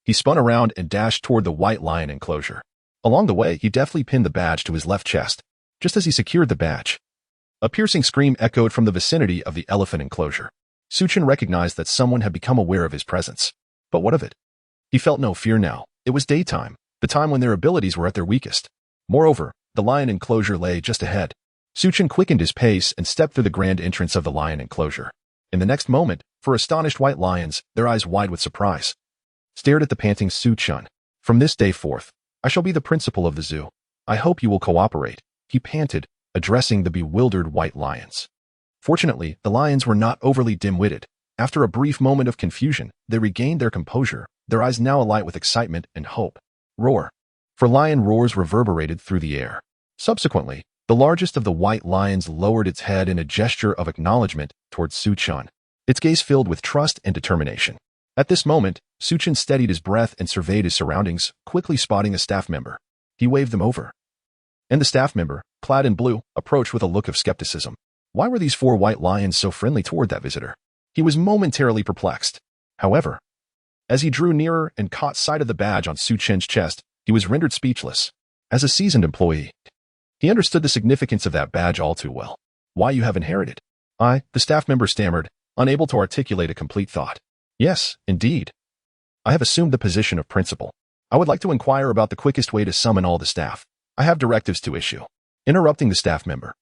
he spun around and dashed toward the white lion enclosure. Along the way, he deftly pinned the badge to his left chest. Just as he secured the badge, a piercing scream echoed from the vicinity of the elephant enclosure. Chen recognized that someone had become aware of his presence. But what of it? He felt no fear now. It was daytime, the time when their abilities were at their weakest. Moreover, the lion enclosure lay just ahead. Chen quickened his pace and stepped through the grand entrance of the lion enclosure. In the next moment, four astonished white lions, their eyes wide with surprise, stared at the panting Chen. From this day forth, I shall be the principal of the zoo. I hope you will cooperate, he panted, addressing the bewildered white lions. Fortunately, the lions were not overly dim-witted. After a brief moment of confusion, they regained their composure, their eyes now alight with excitement and hope. Roar. For lion roars reverberated through the air. Subsequently, the largest of the white lions lowered its head in a gesture of acknowledgement towards Chen, its gaze filled with trust and determination. At this moment, Chen steadied his breath and surveyed his surroundings, quickly spotting a staff member. He waved them over. And the staff member, clad in blue, approached with a look of skepticism. Why were these four white lions so friendly toward that visitor? He was momentarily perplexed. However, as he drew nearer and caught sight of the badge on Chen's chest, he was rendered speechless. As a seasoned employee, he understood the significance of that badge all too well. Why you have inherited? The staff member stammered, unable to articulate a complete thought. Yes, indeed. I have assumed the position of principal. I would like to inquire about the quickest way to summon all the staff. I have directives to issue. Interrupting the staff member,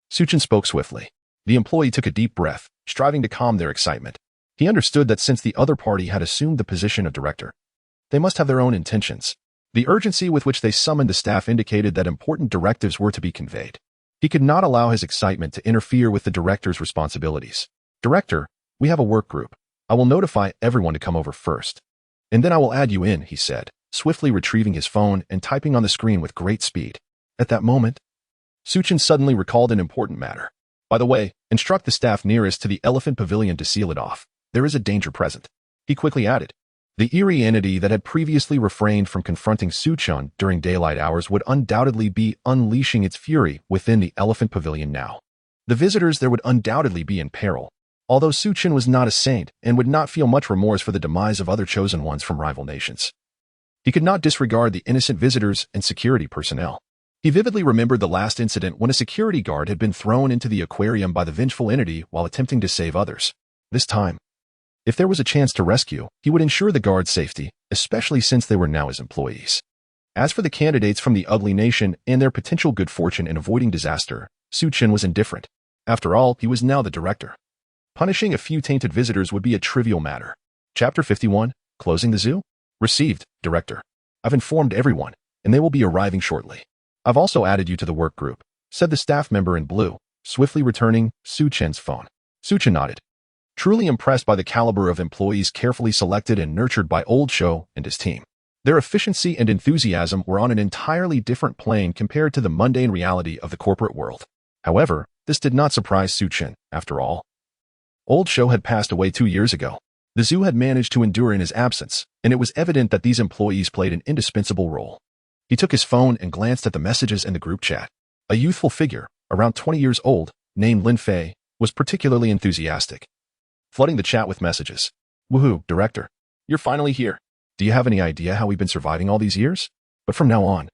Chen spoke swiftly. The employee took a deep breath, striving to calm their excitement. He understood that since the other party had assumed the position of director, they must have their own intentions. The urgency with which they summoned the staff indicated that important directives were to be conveyed. He could not allow his excitement to interfere with the director's responsibilities. Director, we have a work group. I will notify everyone to come over first. And then I will add you in, he said, swiftly retrieving his phone and typing on the screen with great speed. At that moment, Chen suddenly recalled an important matter. By the way, instruct the staff nearest to the elephant pavilion to seal it off. There is a danger present. He quickly added. The eerie entity that had previously refrained from confronting Chen during daylight hours would undoubtedly be unleashing its fury within the elephant pavilion now. The visitors there would undoubtedly be in peril. Although Chen was not a saint and would not feel much remorse for the demise of other chosen ones from rival nations, he could not disregard the innocent visitors and security personnel. He vividly remembered the last incident when a security guard had been thrown into the aquarium by the vengeful entity while attempting to save others. This time, if there was a chance to rescue, he would ensure the guard's safety, especially since they were now his employees. As for the candidates from the ugly nation and their potential good fortune in avoiding disaster, Chen was indifferent. After all, he was now the director. Punishing a few tainted visitors would be a trivial matter. Chapter 51, Closing the Zoo? Received, Director. I've informed everyone, and they will be arriving shortly. I've also added you to the work group, said the staff member in blue, swiftly returning Chen's phone. Chen nodded, truly impressed by the caliber of employees carefully selected and nurtured by Old Show and his team. Their efficiency and enthusiasm were on an entirely different plane compared to the mundane reality of the corporate world. However, this did not surprise Chen, after all. Old Show had passed away 2 years ago. The zoo had managed to endure in his absence, and it was evident that these employees played an indispensable role. He took his phone and glanced at the messages in the group chat. A youthful figure, around 20 years old, named Lin Fei, was particularly enthusiastic, flooding the chat with messages. Woohoo, Director. You're finally here. Do you have any idea how we've been surviving all these years? But from now on,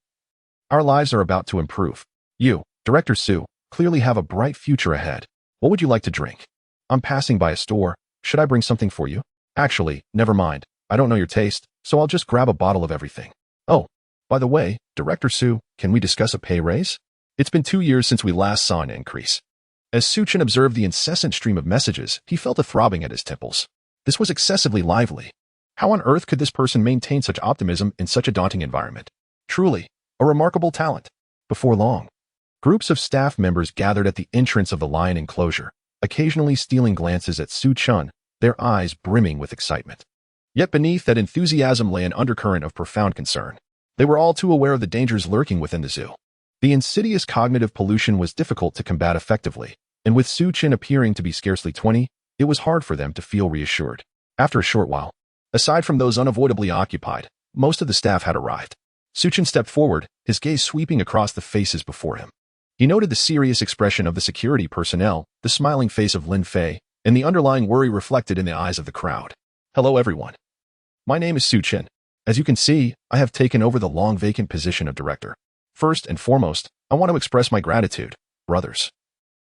our lives are about to improve. You, Director Su, clearly have a bright future ahead. What would you like to drink? I'm passing by a store. Should I bring something for you? Actually, never mind. I don't know your taste, so I'll just grab a bottle of everything. Oh, by the way, Director Su, can we discuss a pay raise? It's been 2 years since we last saw an increase. As Su Chen observed the incessant stream of messages, he felt a throbbing at his temples. This was excessively lively. How on earth could this person maintain such optimism in such a daunting environment? Truly, a remarkable talent. Before long, groups of staff members gathered at the entrance of the lion enclosure, occasionally stealing glances at Su Chen, their eyes brimming with excitement. Yet beneath that enthusiasm lay an undercurrent of profound concern. They were all too aware of the dangers lurking within the zoo. The insidious cognitive pollution was difficult to combat effectively, and with Su Chen appearing to be scarcely 20, it was hard for them to feel reassured. After a short while, aside from those unavoidably occupied, most of the staff had arrived. Su Chen stepped forward, his gaze sweeping across the faces before him. He noted the serious expression of the security personnel, the smiling face of Lin Fei, and the underlying worry reflected in the eyes of the crowd. Hello everyone. My name is Su Chen. As you can see, I have taken over the long vacant position of director. First and foremost, I want to express my gratitude, brothers.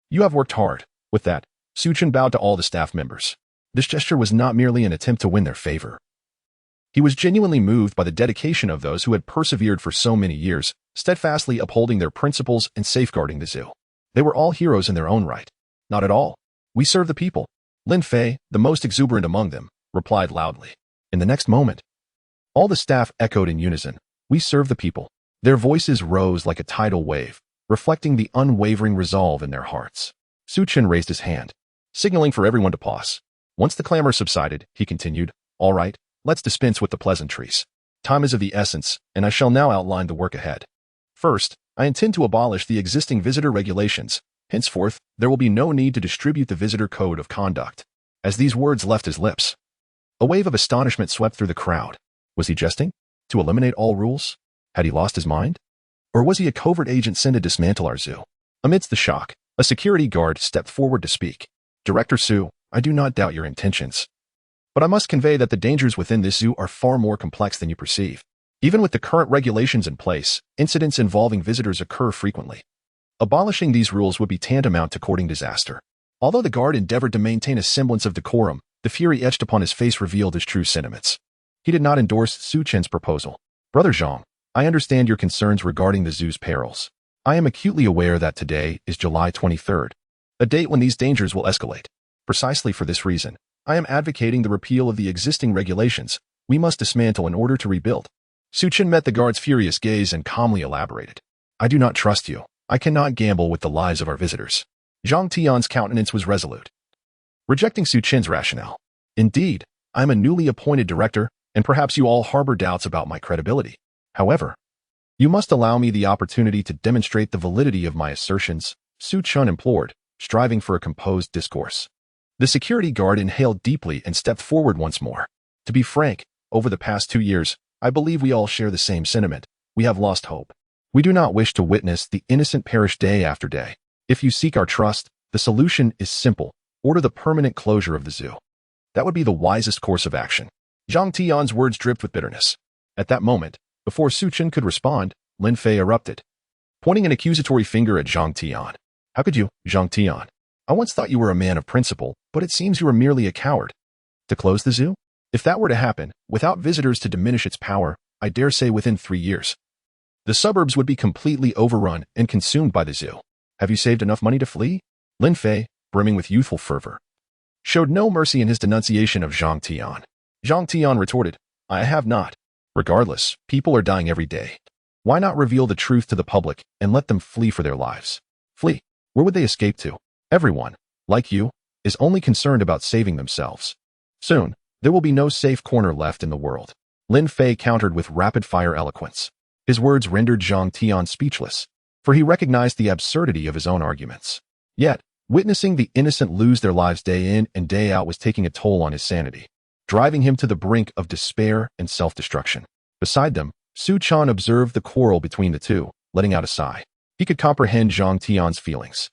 You have worked hard. With that, Su Chen bowed to all the staff members. This gesture was not merely an attempt to win their favor. He was genuinely moved by the dedication of those who had persevered for so many years, steadfastly upholding their principles and safeguarding the zoo. They were all heroes in their own right. Not at all. We serve the people. Lin Fei, the most exuberant among them, replied loudly. In the next moment, all the staff echoed in unison. We serve the people. Their voices rose like a tidal wave, reflecting the unwavering resolve in their hearts. Su Chen raised his hand, signaling for everyone to pause. Once the clamor subsided, he continued, All right, let's dispense with the pleasantries. Time is of the essence, and I shall now outline the work ahead. First, I intend to abolish the existing visitor regulations. Henceforth, there will be no need to distribute the visitor code of conduct. As these words left his lips, a wave of astonishment swept through the crowd. Was he jesting? To eliminate all rules? Had he lost his mind? Or was he a covert agent sent to dismantle our zoo? Amidst the shock, a security guard stepped forward to speak. Director Su, I do not doubt your intentions. But I must convey that the dangers within this zoo are far more complex than you perceive. Even with the current regulations in place, incidents involving visitors occur frequently. Abolishing these rules would be tantamount to courting disaster. Although the guard endeavored to maintain a semblance of decorum, the fury etched upon his face revealed his true sentiments. He did not endorse Su Chen's proposal. Brother Zhang, I understand your concerns regarding the zoo's perils. I am acutely aware that today is July 23rd, a date when these dangers will escalate. Precisely for this reason, I am advocating the repeal of the existing regulations. We must dismantle in order to rebuild. Su Chen met the guard's furious gaze and calmly elaborated. I do not trust you. I cannot gamble with the lives of our visitors. Zhang Tian's countenance was resolute, rejecting Su Chen's rationale. Indeed, I am a newly appointed director, and perhaps you all harbor doubts about my credibility. However, you must allow me the opportunity to demonstrate the validity of my assertions, Su Chen implored, striving for a composed discourse. The security guard inhaled deeply and stepped forward once more. To be frank, over the past 2 years, I believe we all share the same sentiment. We have lost hope. We do not wish to witness the innocent perish day after day. If you seek our trust, the solution is simple. Order the permanent closure of the zoo. That would be the wisest course of action. Zhang Tian's words dripped with bitterness. At that moment, before Su Chen could respond, Lin Fei erupted, pointing an accusatory finger at Zhang Tian. How could you, Zhang Tian? I once thought you were a man of principle, but it seems you are merely a coward. To close the zoo? If that were to happen, without visitors to diminish its power, I dare say within 3 years, the suburbs would be completely overrun and consumed by the zoo. Have you saved enough money to flee? Lin Fei, brimming with youthful fervor, showed no mercy in his denunciation of Zhang Tian. Zhang Tian retorted, I have not. Regardless, people are dying every day. Why not reveal the truth to the public and let them flee for their lives? Flee? Where would they escape to? Everyone, like you, is only concerned about saving themselves. Soon, there will be no safe corner left in the world. Lin Fei countered with rapid-fire eloquence. His words rendered Zhang Tian speechless, for he recognized the absurdity of his own arguments. Yet, witnessing the innocent lose their lives day in and day out was taking a toll on his sanity, driving him to the brink of despair and self-destruction. Beside them, Su Chen observed the quarrel between the two, letting out a sigh. He could comprehend Zhang Tian's feelings.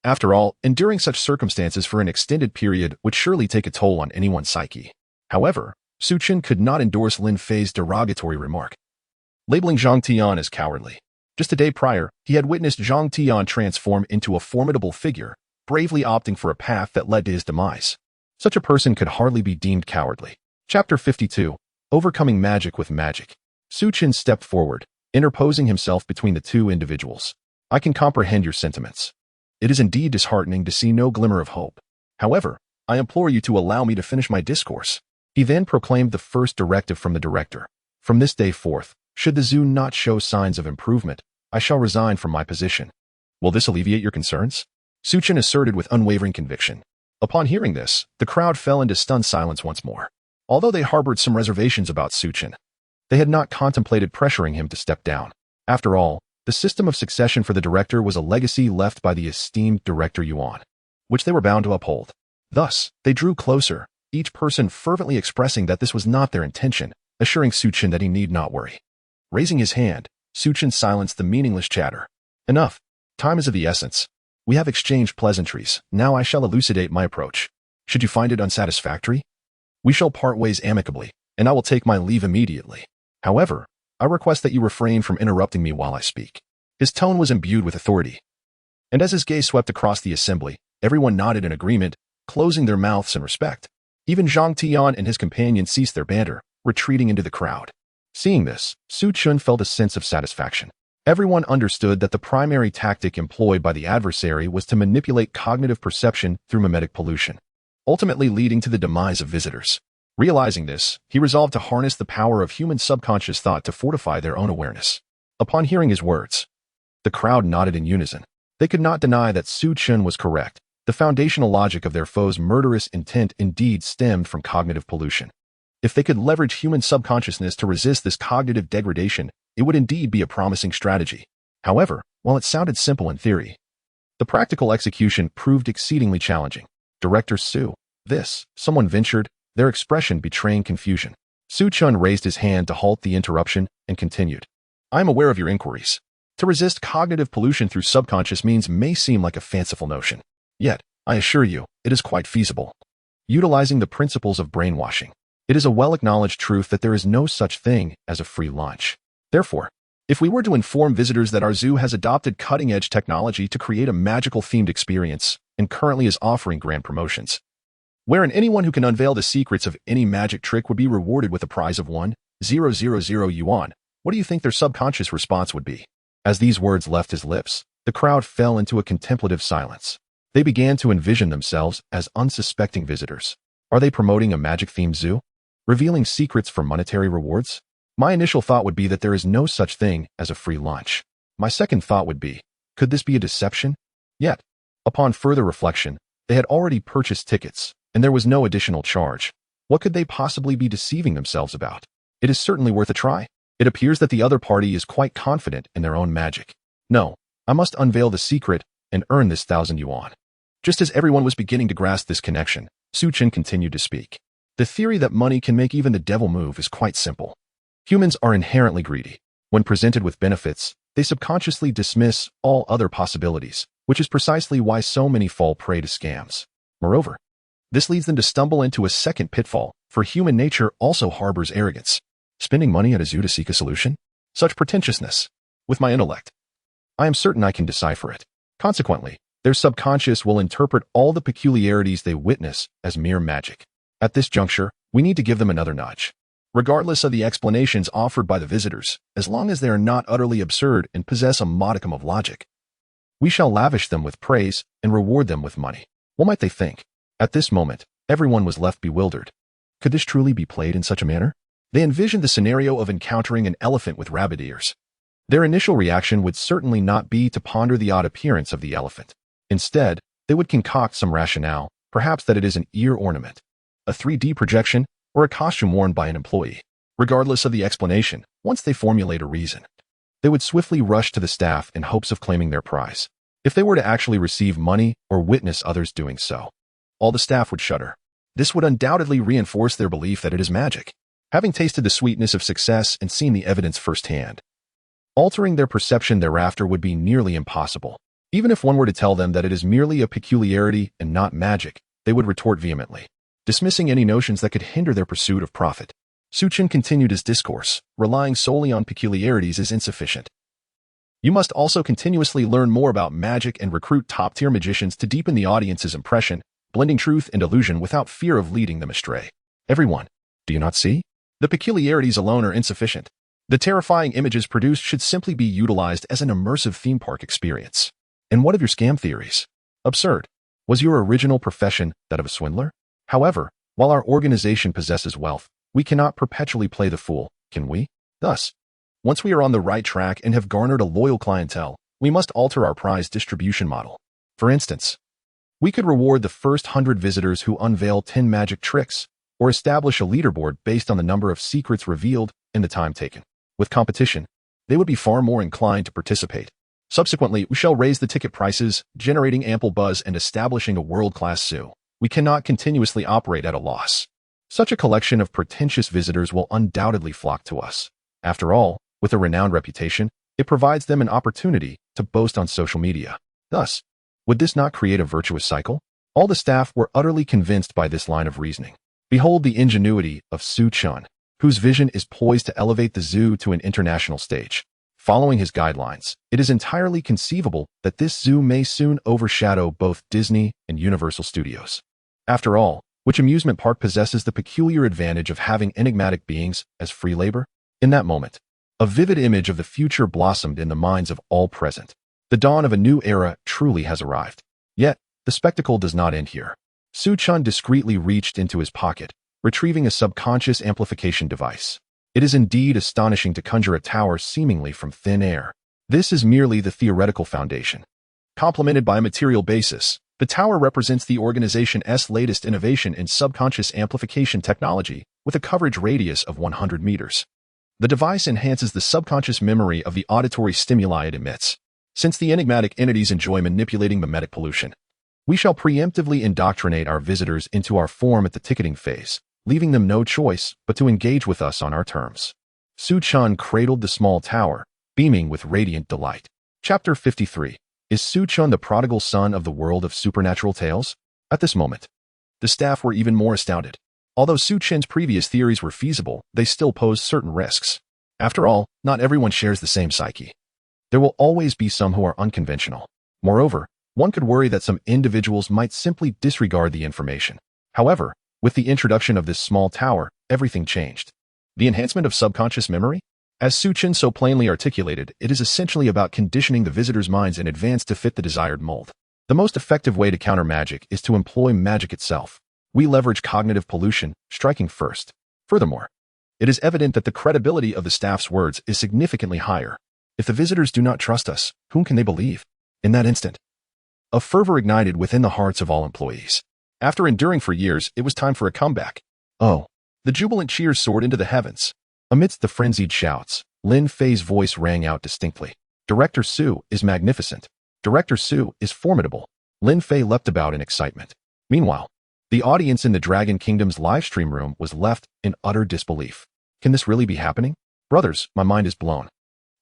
After all, enduring such circumstances for an extended period would surely take a toll on anyone's psyche. However, Su Chen could not endorse Lin Fei's derogatory remark, labeling Zhang Tian as cowardly. Just a day prior, he had witnessed Zhang Tian transform into a formidable figure, bravely opting for a path that led to his demise. Such a person could hardly be deemed cowardly. Chapter 52. Overcoming Magic with Magic. Chen stepped forward, interposing himself between the two individuals. I can comprehend your sentiments. It is indeed disheartening to see no glimmer of hope. However, I implore you to allow me to finish my discourse. He then proclaimed the first directive from the director. From this day forth, should the zoo not show signs of improvement, I shall resign from my position. Will this alleviate your concerns? Chen asserted with unwavering conviction. Upon hearing this, the crowd fell into stunned silence once more. Although they harbored some reservations about Chen, they had not contemplated pressuring him to step down. After all, the system of succession for the director was a legacy left by the esteemed Director Yuan, which they were bound to uphold. Thus, they drew closer, each person fervently expressing that this was not their intention, assuring Chen that he need not worry. Raising his hand, Chen silenced the meaningless chatter. Enough. Time is of the essence. We have exchanged pleasantries. Now I shall elucidate my approach. Should you find it unsatisfactory, we shall part ways amicably, and I will take my leave immediately. However, I request that you refrain from interrupting me while I speak. His tone was imbued with authority. And as his gaze swept across the assembly, everyone nodded in agreement, closing their mouths in respect. Even Zhang Tian and his companion ceased their banter, retreating into the crowd. Seeing this, Chen felt a sense of satisfaction. Everyone understood that the primary tactic employed by the adversary was to manipulate cognitive perception through mimetic pollution, ultimately leading to the demise of visitors. Realizing this, he resolved to harness the power of human subconscious thought to fortify their own awareness. Upon hearing his words, the crowd nodded in unison. They could not deny that Chen was correct. The foundational logic of their foe's murderous intent indeed stemmed from cognitive pollution. If they could leverage human subconsciousness to resist this cognitive degradation, it would indeed be a promising strategy. However, while it sounded simple in theory, the practical execution proved exceedingly challenging. Director Su, someone ventured, their expression betraying confusion. Chen raised his hand to halt the interruption and continued. I am aware of your inquiries. To resist cognitive pollution through subconscious means may seem like a fanciful notion. Yet, I assure you, it is quite feasible. Utilizing the principles of brainwashing, it is a well-acknowledged truth that there is no such thing as a free lunch. Therefore, if we were to inform visitors that our zoo has adopted cutting-edge technology to create a magical-themed experience and currently is offering grand promotions, wherein anyone who can unveil the secrets of any magic trick would be rewarded with a prize of 1,000 yuan, what do you think their subconscious response would be? As these words left his lips, the crowd fell into a contemplative silence. They began to envision themselves as unsuspecting visitors. Are they promoting a magic-themed zoo? Revealing secrets for monetary rewards? My initial thought would be that there is no such thing as a free lunch. My second thought would be, could this be a deception? Yet, upon further reflection, they had already purchased tickets, and there was no additional charge. What could they possibly be deceiving themselves about? It is certainly worth a try. It appears that the other party is quite confident in their own magic. No, I must unveil the secret and earn this 1,000 yuan. Just as everyone was beginning to grasp this connection, Chen continued to speak. The theory that money can make even the devil move is quite simple. Humans are inherently greedy. When presented with benefits, they subconsciously dismiss all other possibilities, which is precisely why so many fall prey to scams. Moreover, this leads them to stumble into a second pitfall, for human nature also harbors arrogance. Spending money at a zoo to seek a solution? Such pretentiousness. With my intellect, I am certain I can decipher it. Consequently, their subconscious will interpret all the peculiarities they witness as mere magic. At this juncture, we need to give them another nudge. Regardless of the explanations offered by the visitors, as long as they are not utterly absurd and possess a modicum of logic, we shall lavish them with praise and reward them with money. What might they think? At this moment, everyone was left bewildered. Could this truly be played in such a manner? They envisioned the scenario of encountering an elephant with rabbit ears. Their initial reaction would certainly not be to ponder the odd appearance of the elephant. Instead, they would concoct some rationale, perhaps that it is an ear ornament, a 3D projection, or a costume worn by an employee. Regardless of the explanation, once they formulate a reason, they would swiftly rush to the staff in hopes of claiming their prize. If they were to actually receive money or witness others doing so, all the staff would shudder. This would undoubtedly reinforce their belief that it is magic. Having tasted the sweetness of success and seen the evidence firsthand, altering their perception thereafter would be nearly impossible. Even if one were to tell them that it is merely a peculiarity and not magic, they would retort vehemently, dismissing any notions that could hinder their pursuit of profit. Chen continued his discourse. Relying solely on peculiarities is insufficient. You must also continuously learn more about magic and recruit top-tier magicians to deepen the audience's impression, blending truth and illusion without fear of leading them astray. Everyone, do you not see? The peculiarities alone are insufficient. The terrifying images produced should simply be utilized as an immersive theme park experience. And what of your scam theories? Absurd. Was your original profession that of a swindler? However, while our organization possesses wealth, we cannot perpetually play the fool, can we? Thus, once we are on the right track and have garnered a loyal clientele, we must alter our prize distribution model. For instance, we could reward the first 100 visitors who unveil 10 magic tricks, or establish a leaderboard based on the number of secrets revealed and the time taken. With competition, they would be far more inclined to participate. Subsequently, we shall raise the ticket prices, generating ample buzz and establishing a world-class zoo. We cannot continuously operate at a loss. Such a collection of pretentious visitors will undoubtedly flock to us. After all, with a renowned reputation, it provides them an opportunity to boast on social media. Thus, would this not create a virtuous cycle? All the staff were utterly convinced by this line of reasoning. Behold the ingenuity of Chen, whose vision is poised to elevate the zoo to an international stage. Following his guidelines, it is entirely conceivable that this zoo may soon overshadow both Disney and Universal Studios. After all, which amusement park possesses the peculiar advantage of having enigmatic beings as free labor? In that moment, a vivid image of the future blossomed in the minds of all present. The dawn of a new era truly has arrived. Yet, the spectacle does not end here. Chen discreetly reached into his pocket, retrieving a subconscious amplification device. It is indeed astonishing to conjure a tower seemingly from thin air. This is merely the theoretical foundation. Complemented by a material basis, the tower represents the organization's latest innovation in subconscious amplification technology with a coverage radius of 100 meters. The device enhances the subconscious memory of the auditory stimuli it emits. Since the enigmatic entities enjoy manipulating mimetic pollution, we shall preemptively indoctrinate our visitors into our form at the ticketing phase, leaving them no choice but to engage with us on our terms. Chen cradled the small tower, beaming with radiant delight. Chapter 53. Is Chen the prodigal son of the world of supernatural tales? At this moment, the staff were even more astounded. Although Chen's previous theories were feasible, they still posed certain risks. After all, not everyone shares the same psyche. There will always be some who are unconventional. Moreover, one could worry that some individuals might simply disregard the information. However, with the introduction of this small tower, everything changed. The enhancement of subconscious memory? As Chen so plainly articulated, it is essentially about conditioning the visitors' minds in advance to fit the desired mold. The most effective way to counter magic is to employ magic itself. We leverage cognitive pollution, striking first. Furthermore, it is evident that the credibility of the staff's words is significantly higher. If the visitors do not trust us, whom can they believe? In that instant, a fervor ignited within the hearts of all employees. After enduring for years, it was time for a comeback. Oh, the jubilant cheers soared into the heavens. Amidst the frenzied shouts, Lin Fei's voice rang out distinctly. Director Su is magnificent. Director Su is formidable. Lin Fei leapt about in excitement. Meanwhile, the audience in the Dragon Kingdom's livestream room was left in utter disbelief. Can this really be happening? Brothers, my mind is blown.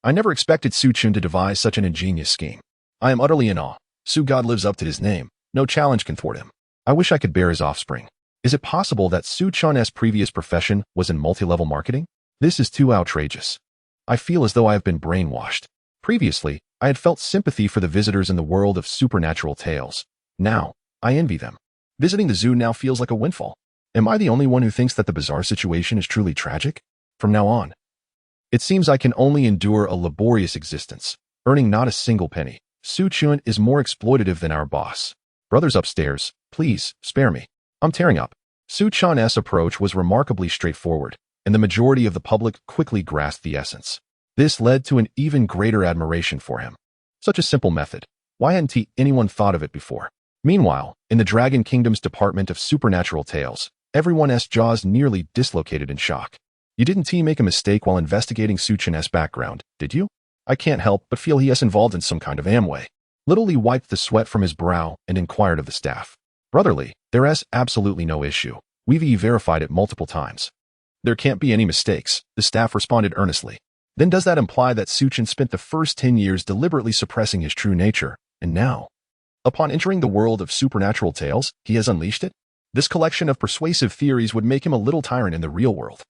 I never expected Chen to devise such an ingenious scheme. I am utterly in awe. Su God lives up to his name. No challenge can thwart him. I wish I could bear his offspring. Is it possible that Chen's previous profession was in multi-level marketing? This is too outrageous. I feel as though I have been brainwashed. Previously, I had felt sympathy for the visitors in the world of supernatural tales. Now, I envy them. Visiting the zoo now feels like a windfall. Am I the only one who thinks that the bizarre situation is truly tragic? From now on, it seems I can only endure a laborious existence, earning not a single penny. Chen is more exploitative than our boss. Brothers upstairs, please, spare me. I'm tearing up. Chen's approach was remarkably straightforward, and the majority of the public quickly grasped the essence. This led to an even greater admiration for him. Such a simple method. Why hadn't anyone thought of it before? Meanwhile, in the Dragon Kingdom's department of supernatural tales, everyone's jaws nearly dislocated in shock. You didn't make a mistake while investigating Chen's background, did you? I can't help but feel he is involved in some kind of Amway. Little Lee wiped the sweat from his brow and inquired of the staff. Brotherly, there's absolutely no issue. We've verified it multiple times. There can't be any mistakes, the staff responded earnestly. Then does that imply that Chen spent the first 10 years deliberately suppressing his true nature, and now, upon entering the world of supernatural tales, he has unleashed it? This collection of persuasive theories would make him a little tyrant in the real world.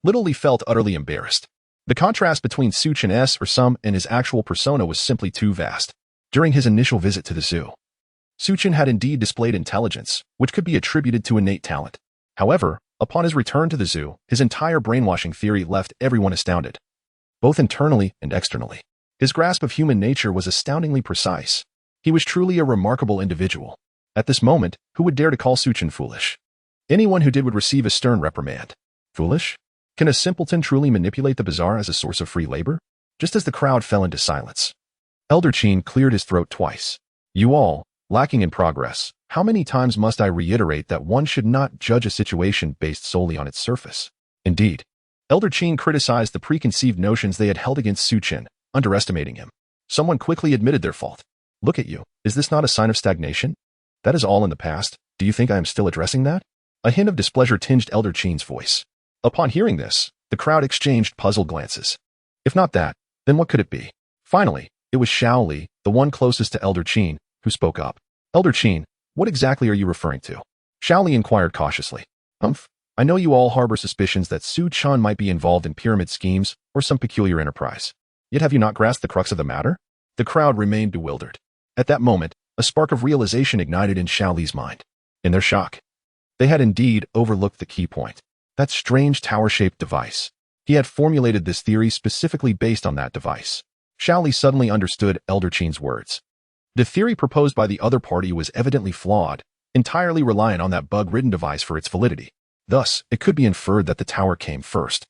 Little Lee felt utterly embarrassed. The contrast between Chen's and his actual persona was simply too vast. During his initial visit to the zoo, Chen had indeed displayed intelligence, which could be attributed to innate talent. However, upon his return to the zoo, his entire brainwashing theory left everyone astounded. both internally and externally. His grasp of human nature was astoundingly precise. He was truly a remarkable individual. At this moment, who would dare to call Chen foolish? Anyone who did would receive a stern reprimand. Foolish? Can a simpleton truly manipulate the bazaar as a source of free labor? Just as the crowd fell into silence, Elder Chen cleared his throat twice. You all, lacking in progress, how many times must I reiterate that one should not judge a situation based solely on its surface? Indeed, Elder Chen criticized the preconceived notions they had held against Chen, underestimating him. Someone quickly admitted their fault. Look at you, is this not a sign of stagnation? That is all in the past, do you think I am still addressing that? A hint of displeasure tinged Elder Chen's voice. Upon hearing this, the crowd exchanged puzzled glances. If not that, then what could it be? Finally, it was Xiao Li, the one closest to Elder Chen, who spoke up. Elder Chen, what exactly are you referring to? Xiao Li inquired cautiously. I know you all harbor suspicions that Su Chen might be involved in pyramid schemes or some peculiar enterprise. Yet have you not grasped the crux of the matter? The crowd remained bewildered. At that moment, a spark of realization ignited in Xiao Li's mind. In their shock, they had indeed overlooked the key point. That strange tower-shaped device. He had formulated this theory specifically based on that device. Xiao Li suddenly understood Elder Chen's words. The theory proposed by the other party was evidently flawed, entirely reliant on that bug-ridden device for its validity. Thus, it could be inferred that the tower came first,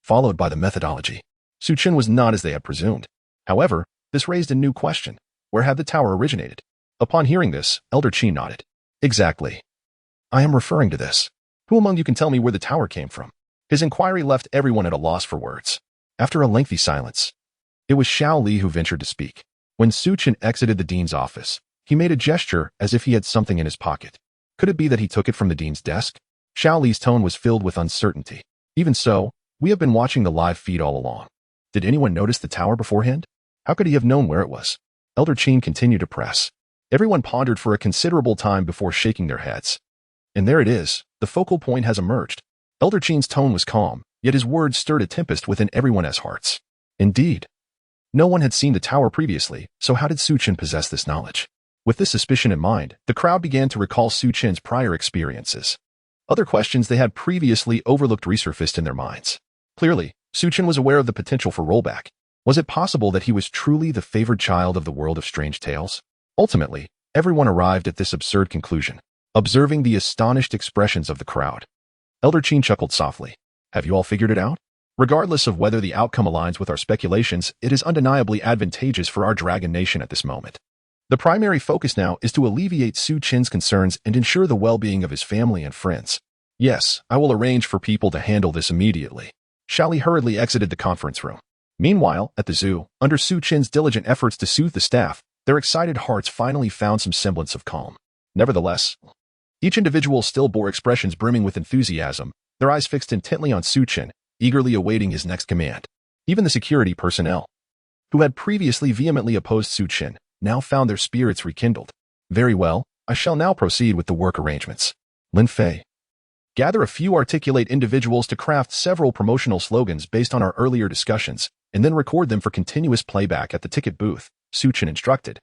followed by the methodology. Chen was not as they had presumed. However, this raised a new question. Where had the tower originated? Upon hearing this, Elder Chen nodded. Exactly. I am referring to this. Who among you can tell me where the tower came from? His inquiry left everyone at a loss for words. After a lengthy silence, it was Xiao Li who ventured to speak. When Chen exited the dean's office, he made a gesture as if he had something in his pocket. Could it be that he took it from the dean's desk? Xiao Li's tone was filled with uncertainty. Even so, we have been watching the live feed all along. Did anyone notice the tower beforehand? How could he have known where it was? Elder Chen continued to press. Everyone pondered for a considerable time before shaking their heads. And there it is, the focal point has emerged. Elder Chen's tone was calm, yet his words stirred a tempest within everyone's hearts. Indeed, no one had seen the tower previously, so how did Chen possess this knowledge? With this suspicion in mind, the crowd began to recall Chen's prior experiences. Other questions they had previously overlooked resurfaced in their minds. Clearly, Chen was aware of the potential for rollback. Was it possible that he was truly the favored child of the world of strange tales? Ultimately, everyone arrived at this absurd conclusion, observing the astonished expressions of the crowd. Elder Chen chuckled softly. Have you all figured it out? Regardless of whether the outcome aligns with our speculations, it is undeniably advantageous for our Dragon Nation at this moment. The primary focus now is to alleviate Chen's concerns and ensure the well-being of his family and friends. Yes, I will arrange for people to handle this immediately. Xiao Li hurriedly exited the conference room. Meanwhile, at the zoo, under Chen's diligent efforts to soothe the staff, their excited hearts finally found some semblance of calm. Nevertheless, each individual still bore expressions brimming with enthusiasm, their eyes fixed intently on Chen, eagerly awaiting his next command. Even the security personnel, who had previously vehemently opposed Chen, now found their spirits rekindled. Very well, I shall now proceed with the work arrangements. Lin Fei. Gather a few articulate individuals to craft several promotional slogans based on our earlier discussions, and then record them for continuous playback at the ticket booth, Chen instructed.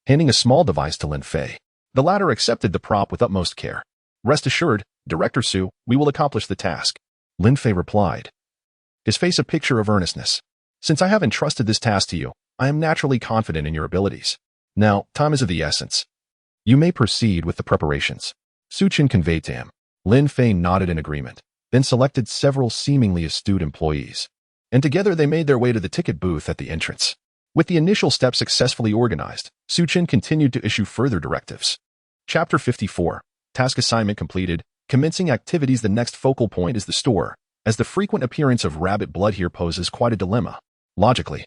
Handing a small device to Lin Fei, the latter accepted the prop with utmost care. Rest assured, Director Su, we will accomplish the task. Lin Fei replied, his face a picture of earnestness. Since I have entrusted this task to you, I am naturally confident in your abilities. Now, time is of the essence. You may proceed with the preparations. Chen conveyed to him. Lin Fei nodded in agreement, then selected several seemingly astute employees, and together they made their way to the ticket booth at the entrance. With the initial steps successfully organized, Chen continued to issue further directives. Chapter 54. Task assignment completed. Commencing activities. The next focal point is the store, as the frequent appearance of rabbit blood here poses quite a dilemma. Logically,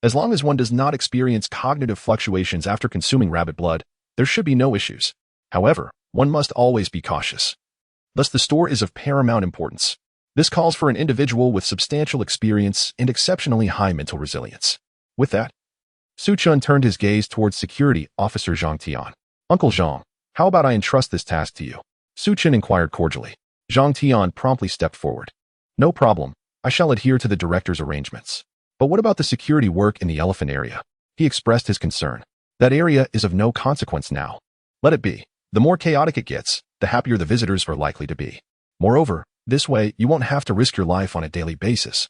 as long as one does not experience cognitive fluctuations after consuming rabbit blood, there should be no issues. However, one must always be cautious. Thus, the store is of paramount importance. This calls for an individual with substantial experience and exceptionally high mental resilience. With that, Chen turned his gaze towards Security Officer Zhang Tian. Uncle Zhang, how about I entrust this task to you? Chen inquired cordially. Zhang Tian promptly stepped forward. No problem. I shall adhere to the director's arrangements. But what about the security work in the elephant area? He expressed his concern. That area is of no consequence now. Let it be. The more chaotic it gets, the happier the visitors are likely to be. Moreover, this way you won't have to risk your life on a daily basis.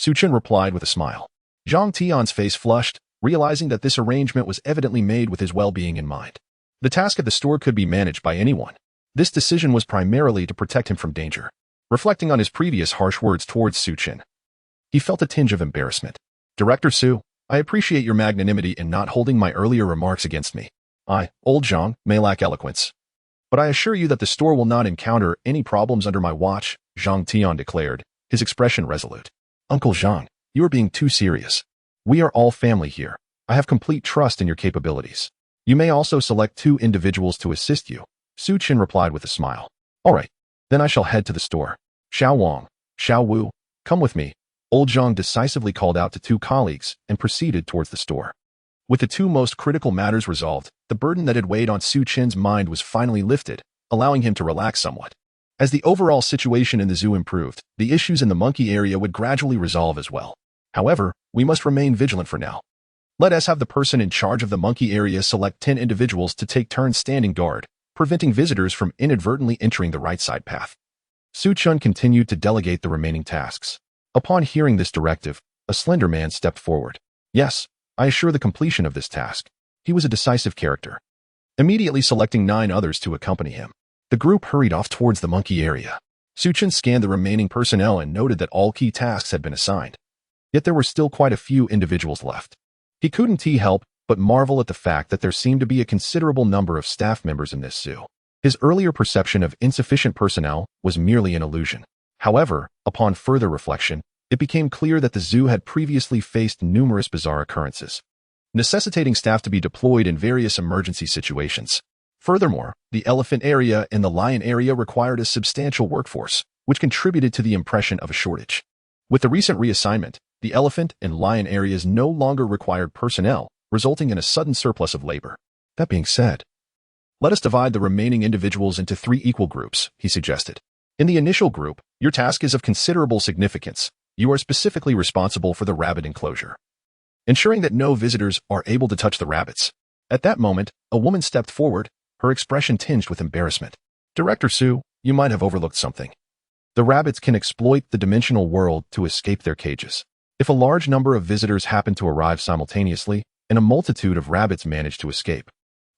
Su Chen replied with a smile. Zhang Tian's face flushed, realizing that this arrangement was evidently made with his well-being in mind. The task at the store could be managed by anyone. This decision was primarily to protect him from danger. Reflecting on his previous harsh words towards Su Chen, he felt a tinge of embarrassment. Director Su, I appreciate your magnanimity in not holding my earlier remarks against me. I, old Zhang, may lack eloquence, but I assure you that the store will not encounter any problems under my watch, Zhang Tian declared, his expression resolute. Uncle Zhang, you are being too serious. We are all family here. I have complete trust in your capabilities. You may also select 2 individuals to assist you, Su Chen replied with a smile. All right, then I shall head to the store. Xiao Wang, Xiao Wu, come with me. Old Zhang decisively called out to 2 colleagues and proceeded towards the store. With the 2 most critical matters resolved, the burden that had weighed on Su Chen's mind was finally lifted, allowing him to relax somewhat. As the overall situation in the zoo improved, the issues in the monkey area would gradually resolve as well. However, we must remain vigilant for now. Let us have the person in charge of the monkey area select 10 individuals to take turns standing guard, preventing visitors from inadvertently entering the right side path. Su Chen continued to delegate the remaining tasks. Upon hearing this directive, a slender man stepped forward. Yes, I assure the completion of this task. He was a decisive character. Immediately selecting 9 others to accompany him, the group hurried off towards the monkey area. Su Chen scanned the remaining personnel and noted that all key tasks had been assigned. Yet there were still quite a few individuals left. He couldn't help but marvel at the fact that there seemed to be a considerable number of staff members in this zoo. His earlier perception of insufficient personnel was merely an illusion. However, upon further reflection, it became clear that the zoo had previously faced numerous bizarre occurrences, necessitating staff to be deployed in various emergency situations. Furthermore, the elephant area and the lion area required a substantial workforce, which contributed to the impression of a shortage. With the recent reassignment, the elephant and lion areas no longer required personnel, resulting in a sudden surplus of labor. That being said, let us divide the remaining individuals into 3 equal groups, he suggested. In the initial group, your task is of considerable significance. You are specifically responsible for the rabbit enclosure, ensuring that no visitors are able to touch the rabbits. At that moment, a woman stepped forward, her expression tinged with embarrassment. Director Su, you might have overlooked something. The rabbits can exploit the dimensional world to escape their cages. If a large number of visitors happen to arrive simultaneously, and a multitude of rabbits manage to escape,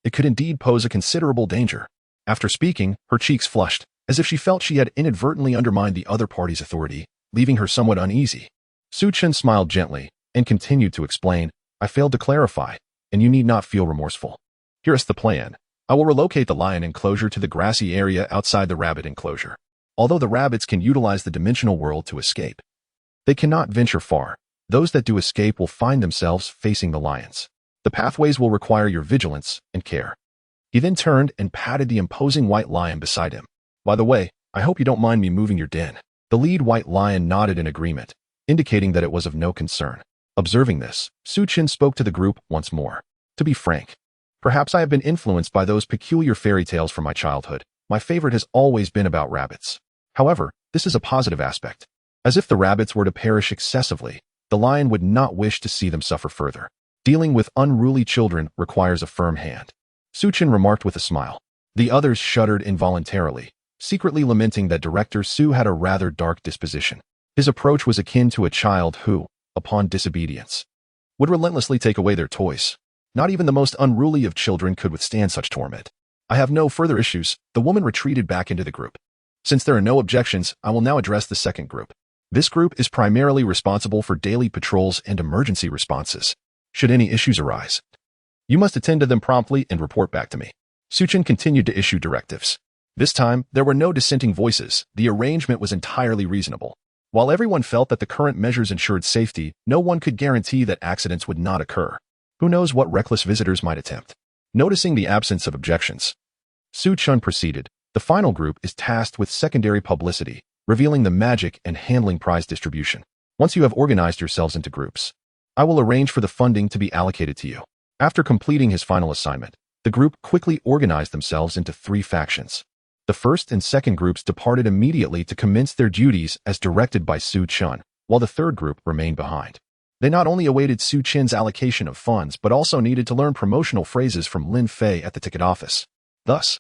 it could indeed pose a considerable danger. After speaking, her cheeks flushed, as if she felt she had inadvertently undermined the other party's authority, leaving her somewhat uneasy. Su Chen smiled gently and continued to explain, I failed to clarify, and you need not feel remorseful. Here's the plan. I will relocate the lion enclosure to the grassy area outside the rabbit enclosure. Although the rabbits can utilize the dimensional world to escape, they cannot venture far. Those that do escape will find themselves facing the lions. The pathways will require your vigilance and care. He then turned and patted the imposing white lion beside him. By the way, I hope you don't mind me moving your den. The lead white lion nodded in agreement, indicating that it was of no concern. Observing this, Su Chen spoke to the group once more. To be frank, perhaps I have been influenced by those peculiar fairy tales from my childhood. My favorite has always been about rabbits. However, this is a positive aspect. As if the rabbits were to perish excessively, the lion would not wish to see them suffer further. Dealing with unruly children requires a firm hand, Su Chen remarked with a smile. The others shuddered involuntarily, secretly lamenting that Director Su had a rather dark disposition. His approach was akin to a child who, upon disobedience, would relentlessly take away their toys. Not even the most unruly of children could withstand such torment. I have no further issues. The woman retreated back into the group. Since there are no objections, I will now address the second group. This group is primarily responsible for daily patrols and emergency responses. Should any issues arise, you must attend to them promptly and report back to me. Su Chen continued to issue directives. This time, there were no dissenting voices. The arrangement was entirely reasonable. While everyone felt that the current measures ensured safety, no one could guarantee that accidents would not occur. Who knows what reckless visitors might attempt? Noticing the absence of objections, Su Chen proceeded. The final group is tasked with secondary publicity, revealing the magic and handling prize distribution. Once you have organized yourselves into groups, I will arrange for the funding to be allocated to you. After completing his final assignment, the group quickly organized themselves into 3 factions. The first and second groups departed immediately to commence their duties as directed by Su Chen, while the third group remained behind. They not only awaited Su Chen's allocation of funds, but also needed to learn promotional phrases from Lin Fei at the ticket office. Thus,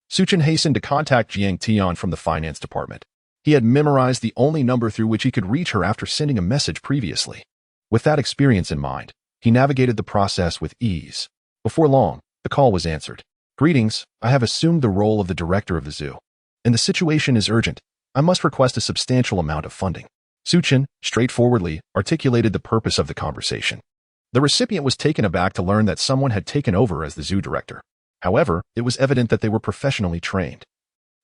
Su Chen hastened to contact Jiang Tian from the finance department. He had memorized the only number through which he could reach her after sending a message previously. With that experience in mind, he navigated the process with ease. Before long, the call was answered. "Greetings, I have assumed the role of the director of the zoo. And the situation is urgent. I must request a substantial amount of funding." Chen straightforwardly articulated the purpose of the conversation. The recipient was taken aback to learn that someone had taken over as the zoo director. However, it was evident that they were professionally trained,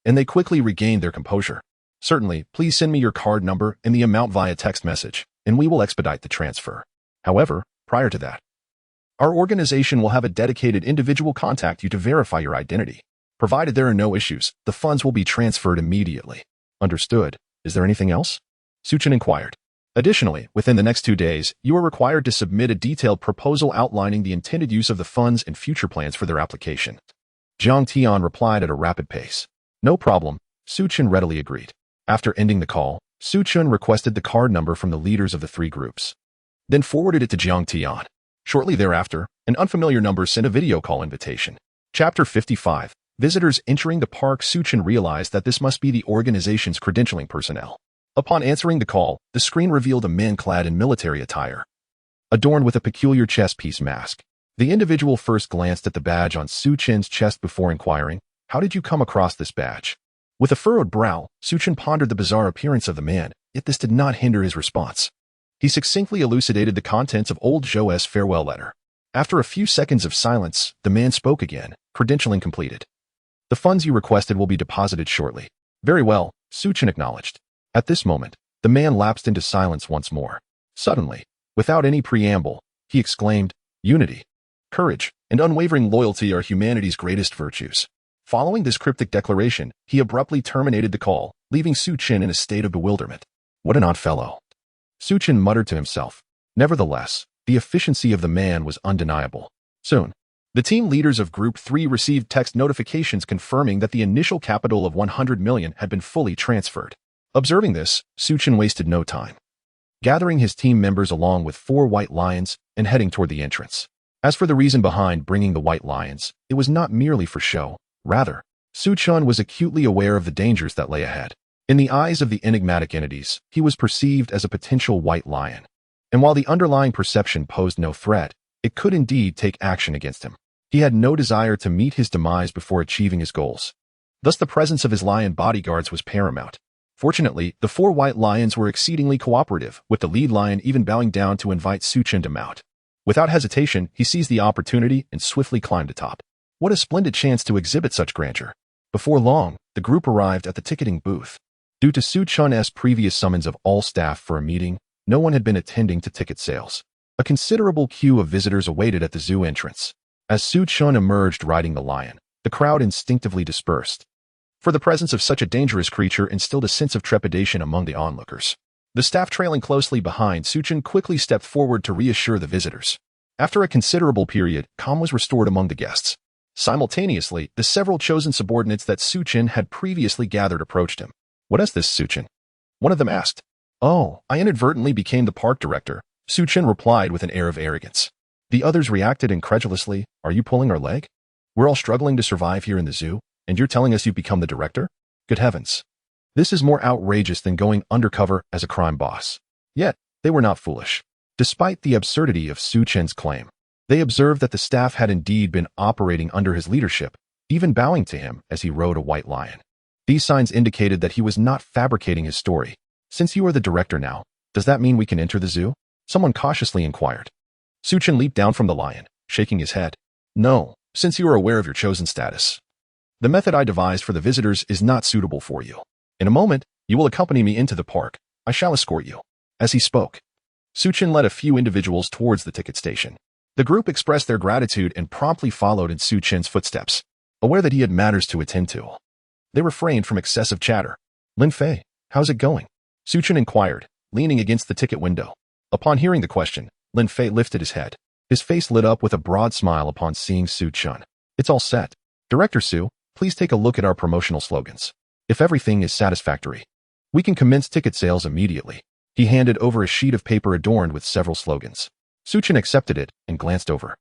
and they quickly regained their composure. "Certainly, please send me your card number and the amount via text message, and we will expedite the transfer. However, prior to that, our organization will have a dedicated individual contact you to verify your identity. Provided there are no issues, the funds will be transferred immediately." "Understood. Is there anything else?" Chen inquired. "Additionally, within the next 2 days, you are required to submit a detailed proposal outlining the intended use of the funds and future plans for their application." Jiang Tian replied at a rapid pace. "No problem," Chen readily agreed. After ending the call, Chen requested the card number from the leaders of the 3 groups, then forwarded it to Jiang Tian. Shortly thereafter, an unfamiliar number sent a video call invitation. Chapter 55. Visitors entering the park. Chen realized that this must be the organization's credentialing personnel. Upon answering the call, the screen revealed a man clad in military attire, adorned with a peculiar chest-piece mask. The individual first glanced at the badge on Chen's chest before inquiring, "How did you come across this badge?" With a furrowed brow, Chen pondered the bizarre appearance of the man, yet this did not hinder his response. He succinctly elucidated the contents of old Zhou's farewell letter. After a few seconds of silence, the man spoke again, "Credentialing completed. The funds you requested will be deposited shortly." "Very well," Chen acknowledged. At this moment, the man lapsed into silence once more. Suddenly, without any preamble, he exclaimed, "Unity, courage, and unwavering loyalty are humanity's greatest virtues." Following this cryptic declaration, he abruptly terminated the call, leaving Chen in a state of bewilderment. "What an odd fellow," Chen muttered to himself. Nevertheless, the efficiency of the man was undeniable. Soon, the team leaders of Group 3 received text notifications confirming that the initial capital of 100 million had been fully transferred. Observing this, Chen wasted no time, gathering his team members along with 4 white lions and heading toward the entrance. As for the reason behind bringing the white lions, it was not merely for show. Rather, Chen was acutely aware of the dangers that lay ahead. In the eyes of the enigmatic entities, he was perceived as a potential white lion. And while the underlying perception posed no threat, it could indeed take action against him. He had no desire to meet his demise before achieving his goals. Thus the presence of his lion bodyguards was paramount. Fortunately, the 4 white lions were exceedingly cooperative, with the lead lion even bowing down to invite Chen to mount. Without hesitation, he seized the opportunity and swiftly climbed atop. What a splendid chance to exhibit such grandeur. Before long, the group arrived at the ticketing booth. Due to Chen's previous summons of all staff for a meeting, no one had been attending to ticket sales. A considerable queue of visitors awaited at the zoo entrance. As Chen emerged riding the lion, the crowd instinctively dispersed, for the presence of such a dangerous creature instilled a sense of trepidation among the onlookers. The staff trailing closely behind, Chen quickly stepped forward to reassure the visitors. After a considerable period, calm was restored among the guests. Simultaneously, the several chosen subordinates that Chen had previously gathered approached him. "What is this, Chen?" one of them asked. "Oh, I inadvertently became the park director," Chen replied with an air of arrogance. The others reacted incredulously. "Are you pulling our leg? We're all struggling to survive here in the zoo, and you're telling us you've become the director? Good heavens. This is more outrageous than going undercover as a crime boss." Yet, they were not foolish. Despite the absurdity of Chen's claim, they observed that the staff had indeed been operating under his leadership, even bowing to him as he rode a white lion. These signs indicated that he was not fabricating his story. "Since you are the director now, does that mean we can enter the zoo?" someone cautiously inquired. Chen leaped down from the lion, shaking his head. "No, since you are aware of your chosen status. The method I devised for the visitors is not suitable for you. In a moment, you will accompany me into the park. I shall escort you." As he spoke, Chen led a few individuals towards the ticket station. The group expressed their gratitude and promptly followed in Chen's footsteps, aware that he had matters to attend to. They refrained from excessive chatter. "Lin Fei, how's it going?" Chen inquired, leaning against the ticket window. Upon hearing the question, Lin Fei lifted his head. His face lit up with a broad smile upon seeing Chen. "It's all set. Director Su, please take a look at our promotional slogans. If everything is satisfactory, we can commence ticket sales immediately." He handed over a sheet of paper adorned with several slogans. Chen accepted it and glanced over,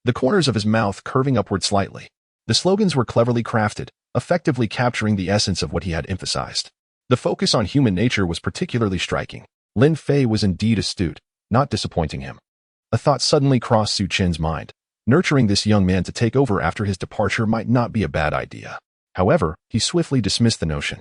the corners of his mouth curving upward slightly. The slogans were cleverly crafted, effectively capturing the essence of what he had emphasized. The focus on human nature was particularly striking. Lin Fei was indeed astute, not disappointing him. A thought suddenly crossed Su Chen's mind. Nurturing this young man to take over after his departure might not be a bad idea. However, he swiftly dismissed the notion.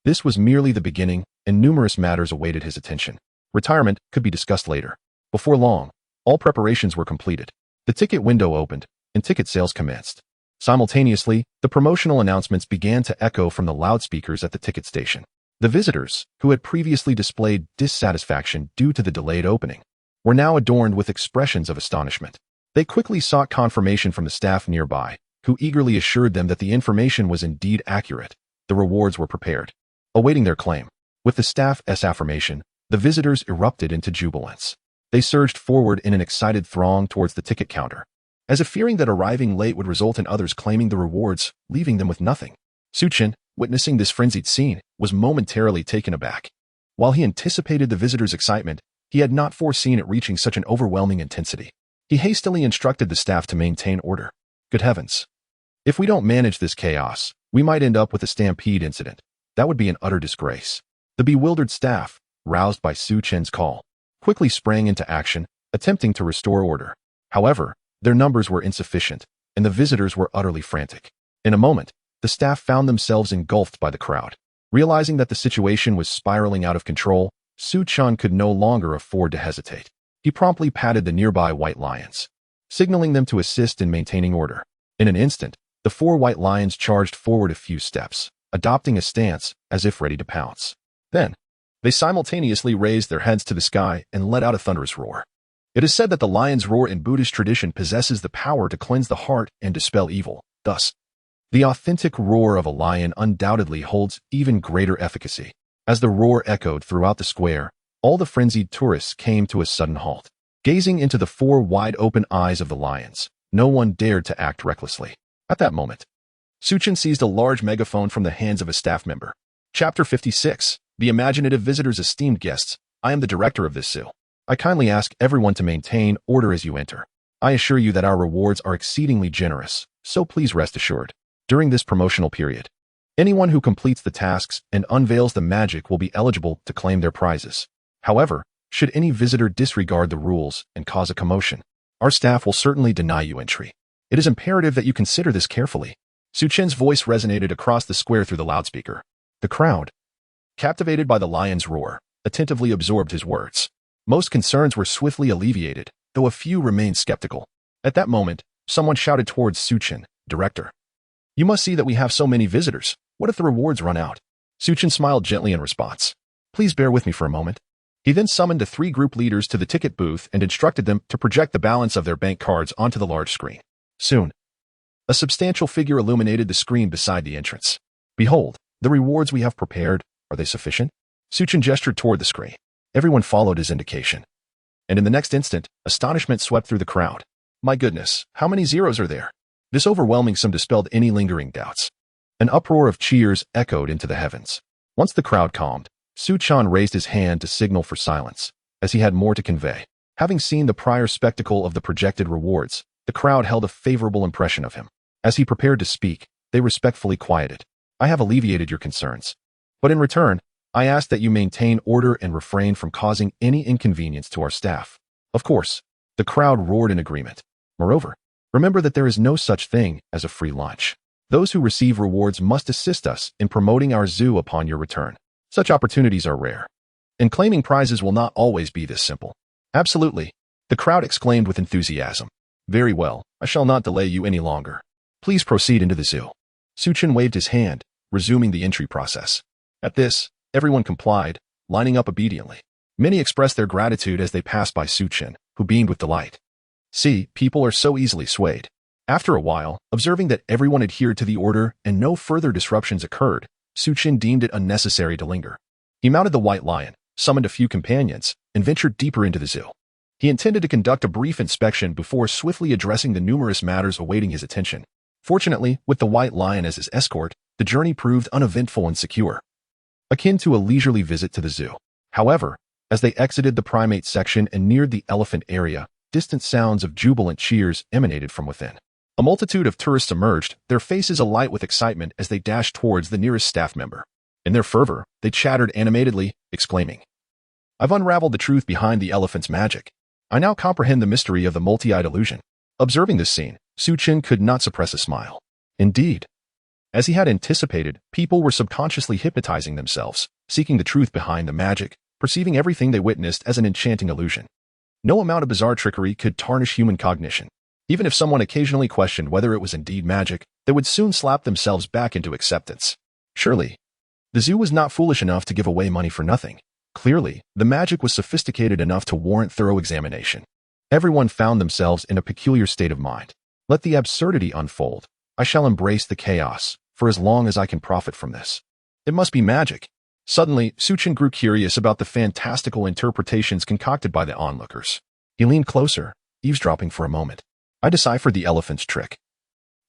This was merely the beginning, and numerous matters awaited his attention. Retirement could be discussed later. Before long, all preparations were completed. The ticket window opened, and ticket sales commenced. Simultaneously, the promotional announcements began to echo from the loudspeakers at the ticket station. The visitors, who had previously displayed dissatisfaction due to the delayed opening, were now adorned with expressions of astonishment. They quickly sought confirmation from the staff nearby, who eagerly assured them that the information was indeed accurate. The rewards were prepared, awaiting their claim. With the staff's affirmation, the visitors erupted into jubilance. They surged forward in an excited throng towards the ticket counter, as if fearing that arriving late would result in others claiming the rewards, leaving them with nothing. Su Chen, witnessing this frenzied scene, was momentarily taken aback. While he anticipated the visitors' excitement, he had not foreseen it reaching such an overwhelming intensity. He hastily instructed the staff to maintain order. Good heavens! If we don't manage this chaos, we might end up with a stampede incident. That would be an utter disgrace. The bewildered staff, roused by Su Chen's call, quickly sprang into action, attempting to restore order. However, their numbers were insufficient, and the visitors were utterly frantic. In a moment, the staff found themselves engulfed by the crowd. Realizing that the situation was spiraling out of control, Su Chen could no longer afford to hesitate. He promptly patted the nearby white lions, signaling them to assist in maintaining order. In an instant, the 4 white lions charged forward a few steps, adopting a stance as if ready to pounce. Then, they simultaneously raised their heads to the sky and let out a thunderous roar. It is said that the lion's roar in Buddhist tradition possesses the power to cleanse the heart and dispel evil. Thus, the authentic roar of a lion undoubtedly holds even greater efficacy. As the roar echoed throughout the square, all the frenzied tourists came to a sudden halt. Gazing into the 4 wide-open eyes of the lions, no one dared to act recklessly. At that moment, Su Chen seized a large megaphone from the hands of a staff member. Chapter 56. The imaginative visitors, esteemed guests, I am the director of this zoo. I kindly ask everyone to maintain order as you enter. I assure you that our rewards are exceedingly generous, so please rest assured. During this promotional period, anyone who completes the tasks and unveils the magic will be eligible to claim their prizes. However, should any visitor disregard the rules and cause a commotion, our staff will certainly deny you entry. It is imperative that you consider this carefully. Su Chen's voice resonated across the square through the loudspeaker. The crowd, captivated by the lion's roar, attentively absorbed his words. Most concerns were swiftly alleviated, though a few remained skeptical. At that moment, someone shouted towards Su Chen, Director. You must see that we have so many visitors. What if the rewards run out? Su Chen smiled gently in response. Please bear with me for a moment. He then summoned the 3 group leaders to the ticket booth and instructed them to project the balance of their bank cards onto the large screen. Soon, a substantial figure illuminated the screen beside the entrance. Behold, the rewards we have prepared. Are they sufficient? Su Chen gestured toward the screen. Everyone followed his indication. And in the next instant, astonishment swept through the crowd. My goodness, how many zeros are there? This overwhelming sum dispelled any lingering doubts. An uproar of cheers echoed into the heavens. Once the crowd calmed, Su Chen raised his hand to signal for silence, as he had more to convey. Having seen the prior spectacle of the projected rewards, the crowd held a favorable impression of him. As he prepared to speak, they respectfully quieted. I have alleviated your concerns. But in return, I ask that you maintain order and refrain from causing any inconvenience to our staff. Of course, the crowd roared in agreement. Moreover, remember that there is no such thing as a free lunch. Those who receive rewards must assist us in promoting our zoo upon your return. Such opportunities are rare. And claiming prizes will not always be this simple. Absolutely, the crowd exclaimed with enthusiasm. Very well, I shall not delay you any longer. Please proceed into the zoo. Su Chen waved his hand, resuming the entry process. At this, everyone complied, lining up obediently. Many expressed their gratitude as they passed by Su Chen, who beamed with delight. See, people are so easily swayed. After a while, observing that everyone adhered to the order and no further disruptions occurred, Su Chen deemed it unnecessary to linger. He mounted the white lion, summoned a few companions, and ventured deeper into the zoo. He intended to conduct a brief inspection before swiftly addressing the numerous matters awaiting his attention. Fortunately, with the white lion as his escort, the journey proved uneventful and secure, akin to a leisurely visit to the zoo. However, as they exited the primate section and neared the elephant area, distant sounds of jubilant cheers emanated from within. A multitude of tourists emerged, their faces alight with excitement as they dashed towards the nearest staff member. In their fervor, they chattered animatedly, exclaiming, "I've unraveled the truth behind the elephant's magic. I now comprehend the mystery of the multi-eyed illusion." Observing this scene, Chen could not suppress a smile. Indeed, as he had anticipated, people were subconsciously hypnotizing themselves, seeking the truth behind the magic, perceiving everything they witnessed as an enchanting illusion. No amount of bizarre trickery could tarnish human cognition. Even if someone occasionally questioned whether it was indeed magic, they would soon slap themselves back into acceptance. Surely, the zoo was not foolish enough to give away money for nothing. Clearly, the magic was sophisticated enough to warrant thorough examination. Everyone found themselves in a peculiar state of mind. Let the absurdity unfold. I shall embrace the chaos, for as long as I can profit from this. It must be magic. Suddenly, Chen grew curious about the fantastical interpretations concocted by the onlookers. He leaned closer, eavesdropping for a moment. I deciphered the elephant's trick.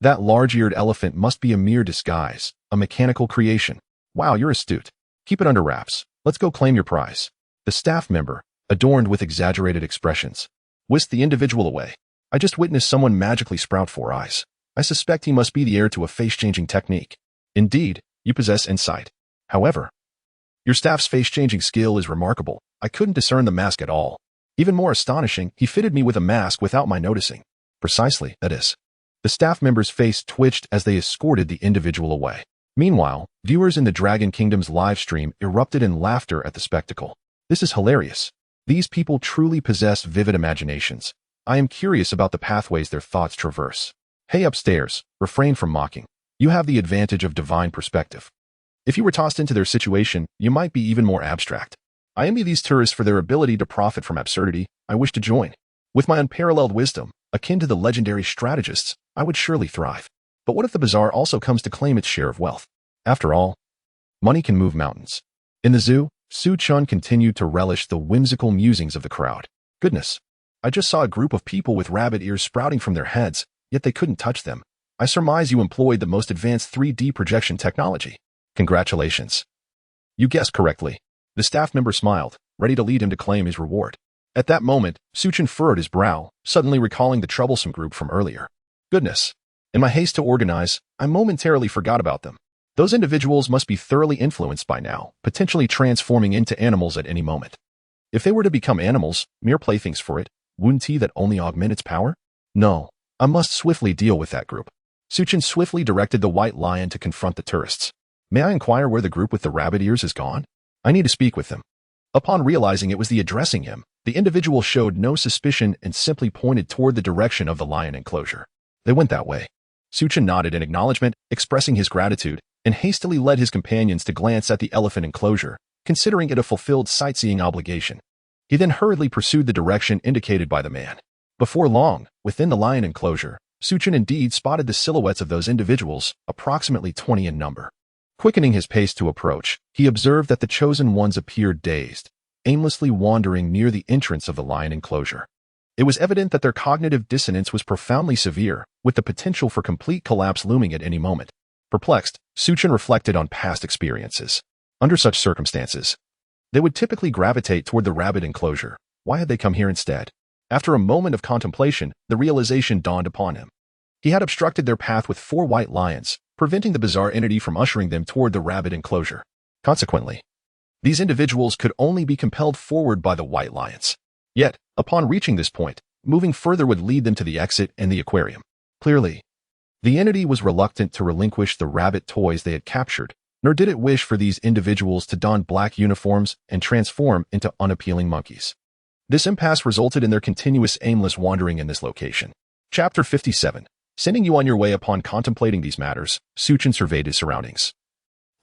That large-eared elephant must be a mere disguise, a mechanical creation. Wow, you're astute. Keep it under wraps. Let's go claim your prize. The staff member, adorned with exaggerated expressions, whisked the individual away. I just witnessed someone magically sprout 4 eyes. I suspect he must be the heir to a face-changing technique. Indeed, you possess insight. However, your staff's face-changing skill is remarkable. I couldn't discern the mask at all. Even more astonishing, he fitted me with a mask without my noticing. Precisely, that is. The staff member's face twitched as they escorted the individual away. Meanwhile, viewers in the Dragon Kingdom's live stream erupted in laughter at the spectacle. This is hilarious. These people truly possess vivid imaginations. I am curious about the pathways their thoughts traverse. Hey upstairs, refrain from mocking. You have the advantage of divine perspective. If you were tossed into their situation, you might be even more abstract. I envy these tourists for their ability to profit from absurdity. I wish to join. With my unparalleled wisdom, akin to the legendary strategists, I would surely thrive. But what if the bazaar also comes to claim its share of wealth? After all, money can move mountains. In the zoo, Chen continued to relish the whimsical musings of the crowd. Goodness, I just saw a group of people with rabbit ears sprouting from their heads, yet they couldn't touch them. I surmise you employed the most advanced 3D projection technology. Congratulations. You guessed correctly. The staff member smiled, ready to lead him to claim his reward. At that moment, Chen furrowed his brow, suddenly recalling the troublesome group from earlier. Goodness. In my haste to organize, I momentarily forgot about them. Those individuals must be thoroughly influenced by now, potentially transforming into animals at any moment. If they were to become animals, mere playthings for it, wouldn't that only augment its power? No, I must swiftly deal with that group. Chen swiftly directed the white lion to confront the tourists. May I inquire where the group with the rabbit ears is gone? I need to speak with them. Upon realizing it was the addressing him, the individual showed no suspicion and simply pointed toward the direction of the lion enclosure. They went that way. Chen nodded in acknowledgement, expressing his gratitude, and hastily led his companions to glance at the elephant enclosure, considering it a fulfilled sightseeing obligation. He then hurriedly pursued the direction indicated by the man. Before long, within the lion enclosure, Chen indeed spotted the silhouettes of those individuals, approximately 20 in number. Quickening his pace to approach, he observed that the chosen ones appeared dazed, aimlessly wandering near the entrance of the lion enclosure. It was evident that their cognitive dissonance was profoundly severe, with the potential for complete collapse looming at any moment. Perplexed, Chen reflected on past experiences. Under such circumstances, they would typically gravitate toward the rabbit enclosure. Why had they come here instead? After a moment of contemplation, the realization dawned upon him. He had obstructed their path with 4 white lions, preventing the bizarre entity from ushering them toward the rabbit enclosure. Consequently, these individuals could only be compelled forward by the white lions. Yet, upon reaching this point, moving further would lead them to the exit and the aquarium. Clearly, the entity was reluctant to relinquish the rabbit toys they had captured, nor did it wish for these individuals to don black uniforms and transform into unappealing monkeys. This impasse resulted in their continuous aimless wandering in this location. Chapter 57. Sending you on your way. Upon contemplating these matters, Chen surveyed his surroundings,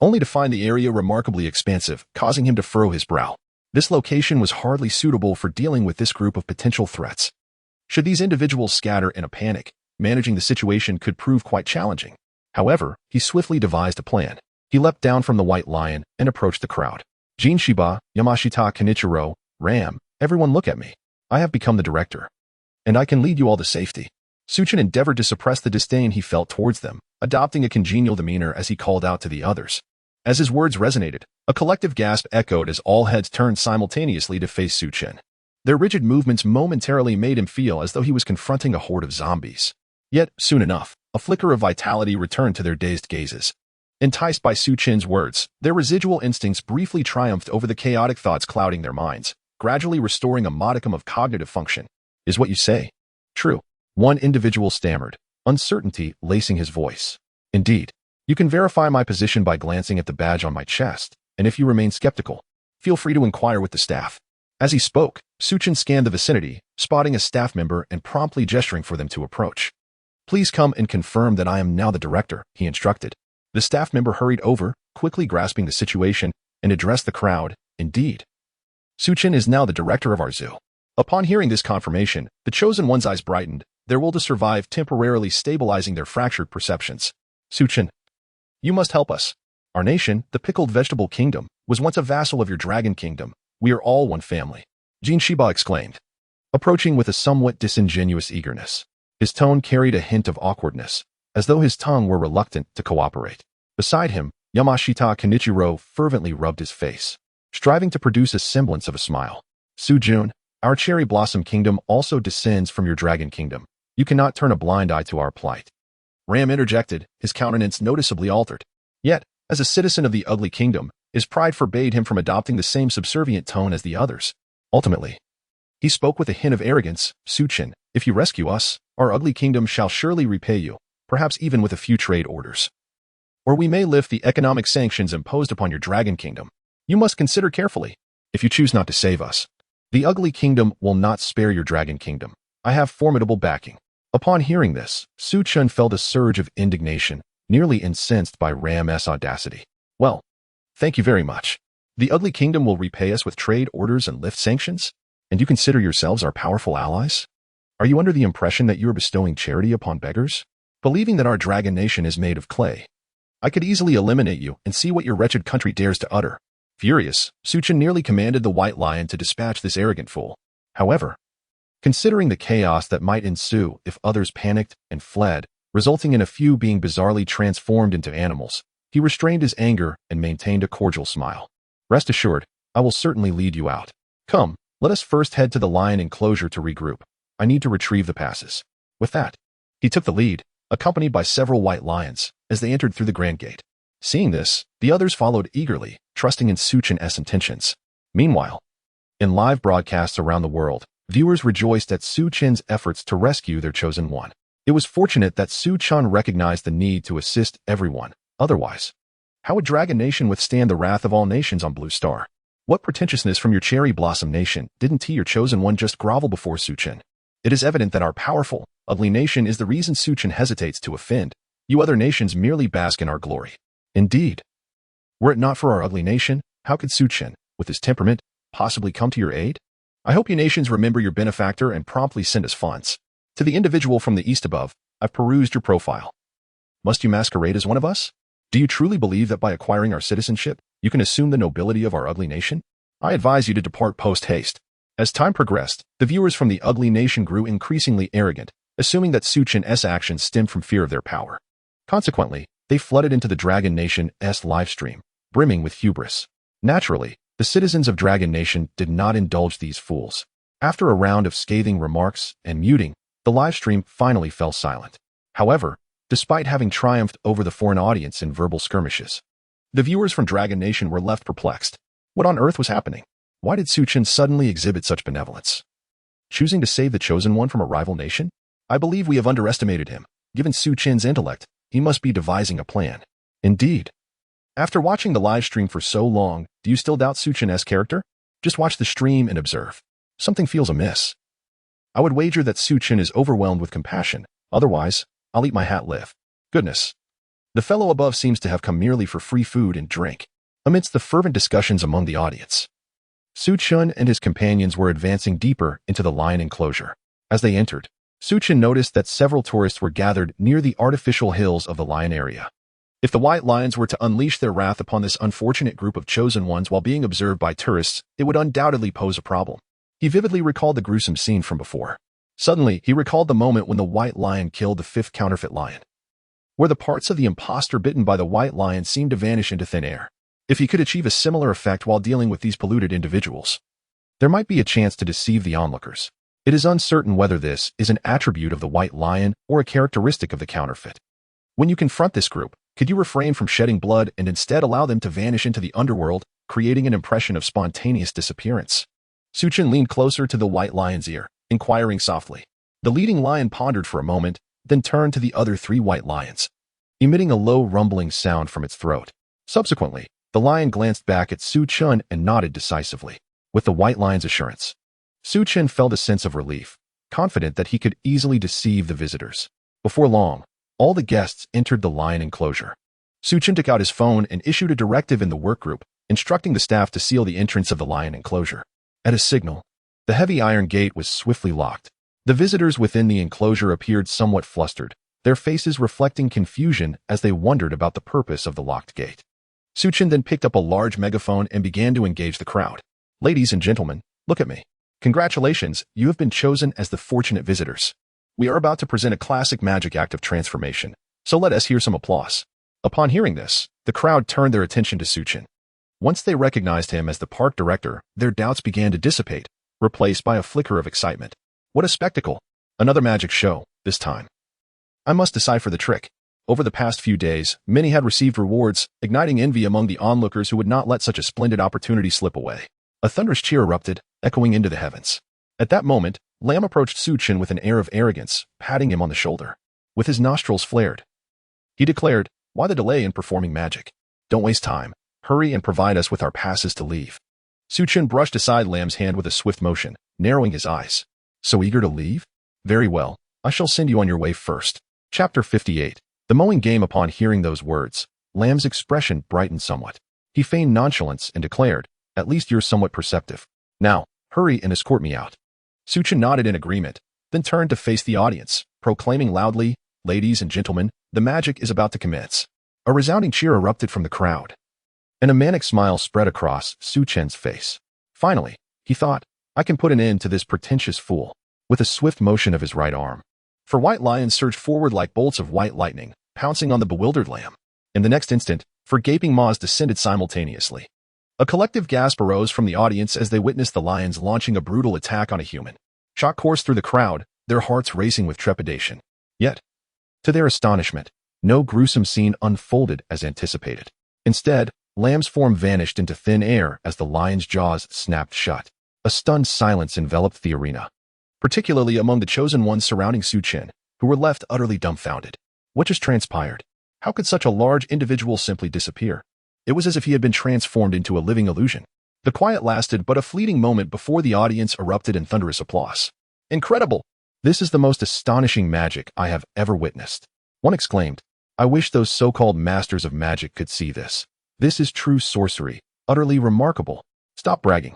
only to find the area remarkably expansive, causing him to furrow his brow. This location was hardly suitable for dealing with this group of potential threats. Should these individuals scatter in a panic, managing the situation could prove quite challenging. However, he swiftly devised a plan. He leapt down from the white lion and approached the crowd. Jinshiba, Yamashita Kenichiro, Ram, everyone look at me. I have become the director. And I can lead you all to safety. Chen endeavored to suppress the disdain he felt towards them, adopting a congenial demeanor as he called out to the others. As his words resonated, a collective gasp echoed as all heads turned simultaneously to face Chen. Their rigid movements momentarily made him feel as though he was confronting a horde of zombies. Yet, soon enough, a flicker of vitality returned to their dazed gazes. Enticed by Su Chen's words, their residual instincts briefly triumphed over the chaotic thoughts clouding their minds, gradually restoring a modicum of cognitive function. Is what you say true? One individual stammered, uncertainty lacing his voice. Indeed. You can verify my position by glancing at the badge on my chest, and if you remain skeptical, feel free to inquire with the staff. As he spoke, Su Chen scanned the vicinity, spotting a staff member and promptly gesturing for them to approach. Please come and confirm that I am now the director, he instructed. The staff member hurried over, quickly grasping the situation, and addressed the crowd. Indeed. Su Chen is now the director of our zoo. Upon hearing this confirmation, the chosen one's eyes brightened, their will to survive temporarily stabilizing their fractured perceptions. Su Chen, you must help us. Our nation, the pickled vegetable kingdom, was once a vassal of your dragon kingdom. We are all one family. Jin Shiba exclaimed, approaching with a somewhat disingenuous eagerness. His tone carried a hint of awkwardness, as though his tongue were reluctant to cooperate. Beside him, Yamashita Kenichiro fervently rubbed his face, striving to produce a semblance of a smile. Su-jun, our cherry blossom kingdom also descends from your dragon kingdom. You cannot turn a blind eye to our plight. Ram interjected, his countenance noticeably altered. Yet, as a citizen of the ugly kingdom, his pride forbade him from adopting the same subservient tone as the others. Ultimately, he spoke with a hint of arrogance. Su Chen, if you rescue us, our ugly kingdom shall surely repay you, perhaps even with a few trade orders. Or we may lift the economic sanctions imposed upon your dragon kingdom. You must consider carefully. If you choose not to save us, the ugly kingdom will not spare your dragon kingdom. I have formidable backing. Upon hearing this, Su Chen felt a surge of indignation, nearly incensed by Ram's audacity. Well, thank you very much. The ugly kingdom will repay us with trade orders and lift sanctions? And you consider yourselves our powerful allies? Are you under the impression that you are bestowing charity upon beggars? Believing that our dragon nation is made of clay, I could easily eliminate you and see what your wretched country dares to utter. Furious, Su Chen nearly commanded the white lion to dispatch this arrogant fool. However, considering the chaos that might ensue if others panicked and fled, resulting in a few being bizarrely transformed into animals, he restrained his anger and maintained a cordial smile. Rest assured, I will certainly lead you out. Come, let us first head to the lion enclosure to regroup. I need to retrieve the passes. With that, he took the lead, accompanied by several white lions, as they entered through the grand gate. Seeing this, the others followed eagerly, trusting in Su Chen's intentions. Meanwhile, in live broadcasts around the world, viewers rejoiced at Su Chen's efforts to rescue their chosen one. It was fortunate that Su Chen recognized the need to assist everyone. Otherwise, how would Dragon Nation withstand the wrath of all nations on Blue Star? What pretentiousness from your Cherry Blossom Nation, didn't your chosen one just grovel before Su Chen? It is evident that our powerful, ugly nation is the reason Su Chen hesitates to offend. You other nations merely bask in our glory. Indeed. Were it not for our ugly nation, how could Su Chen, with his temperament, possibly come to your aid? I hope you nations remember your benefactor and promptly send us funds. To the individual from the east above, I've perused your profile. Must you masquerade as one of us? Do you truly believe that by acquiring our citizenship, you can assume the nobility of our ugly nation? I advise you to depart post-haste. As time progressed, the viewers from the ugly nation grew increasingly arrogant, assuming that Su Chen's actions stemmed from fear of their power. Consequently, they flooded into the Dragon Nation's livestream, brimming with hubris. Naturally, the citizens of Dragon Nation did not indulge these fools. After a round of scathing remarks and muting, the livestream finally fell silent. However, despite having triumphed over the foreign audience in verbal skirmishes, the viewers from Dragon Nation were left perplexed. What on earth was happening? Why did Su Chen suddenly exhibit such benevolence? Choosing to save the chosen one from a rival nation? I believe we have underestimated him. Given Su Chen's intellect, he must be devising a plan. Indeed. After watching the live stream for so long, do you still doubt Su Chen's character? Just watch the stream and observe. Something feels amiss. I would wager that Su Chen is overwhelmed with compassion. Otherwise, I'll eat my hat live. Goodness. The fellow above seems to have come merely for free food and drink. Amidst the fervent discussions among the audience, Su Chen and his companions were advancing deeper into the lion enclosure. As they entered, Su Chen noticed that several tourists were gathered near the artificial hills of the lion area. If the white lions were to unleash their wrath upon this unfortunate group of chosen ones while being observed by tourists, it would undoubtedly pose a problem. He vividly recalled the gruesome scene from before. Suddenly, he recalled the moment when the white lion killed the fifth counterfeit lion, where the parts of the imposter bitten by the white lion seemed to vanish into thin air. If he could achieve a similar effect while dealing with these polluted individuals, there might be a chance to deceive the onlookers. It is uncertain whether this is an attribute of the white lion or a characteristic of the counterfeit. When you confront this group, Could you refrain from shedding blood and instead allow them to vanish into the underworld, creating an impression of spontaneous disappearance? Chen leaned closer to the white lion's ear, inquiring softly. The leading lion pondered for a moment, then turned to the other 3 white lions, emitting a low rumbling sound from its throat. Subsequently, the lion glanced back at Chen and nodded decisively. With the white lion's assurance, Chen felt a sense of relief, confident that he could easily deceive the visitors. Before long, all the guests entered the lion enclosure. Chen took out his phone and issued a directive in the workgroup, instructing the staff to seal the entrance of the lion enclosure. At a signal, the heavy iron gate was swiftly locked. The visitors within the enclosure appeared somewhat flustered, their faces reflecting confusion as they wondered about the purpose of the locked gate. Chen then picked up a large megaphone and began to engage the crowd. "Ladies and gentlemen, look at me. Congratulations, you have been chosen as the fortunate visitors. We are about to present a classic magic act of transformation, so let us hear some applause." Upon hearing this, the crowd turned their attention to Chen. Once they recognized him as the park director, their doubts began to dissipate, replaced by a flicker of excitement. What a spectacle! Another magic show, this time. I must decipher the trick. Over the past few days, many had received rewards, igniting envy among the onlookers who would not let such a splendid opportunity slip away. A thunderous cheer erupted, echoing into the heavens. At that moment, Lamb approached Chen with an air of arrogance, patting him on the shoulder. With his nostrils flared, he declared, "Why the delay in performing magic? Don't waste time. Hurry and provide us with our passes to leave." Chen brushed aside Lamb's hand with a swift motion, narrowing his eyes. "So eager to leave? Very well, I shall send you on your way first." Chapter 58. The mowing game. Upon hearing those words, Lamb's expression brightened somewhat. He feigned nonchalance and declared, "At least you're somewhat perceptive. Now, hurry and escort me out." Chen nodded in agreement, then turned to face the audience, proclaiming loudly, "Ladies and gentlemen, the magic is about to commence." A resounding cheer erupted from the crowd, and a manic smile spread across Chen's face. Finally, he thought, "I can put an end to this pretentious fool." With a swift motion of his right arm, 4 white lions surged forward like bolts of white lightning, pouncing on the bewildered Lamb. In the next instant, 4 gaping maws descended simultaneously. A collective gasp arose from the audience as they witnessed the lions launching a brutal attack on a human. Shock coursed through the crowd, their hearts racing with trepidation. Yet, to their astonishment, no gruesome scene unfolded as anticipated. Instead, Lamb's form vanished into thin air as the lion's jaws snapped shut. A stunned silence enveloped the arena, particularly among the chosen ones surrounding Chen, who were left utterly dumbfounded. What just transpired? How could such a large individual simply disappear? It was as if he had been transformed into a living illusion. The quiet lasted but a fleeting moment before the audience erupted in thunderous applause. "Incredible! This is the most astonishing magic I have ever witnessed." One exclaimed, "I wish those so-called masters of magic could see this. This is true sorcery, utterly remarkable. Stop bragging.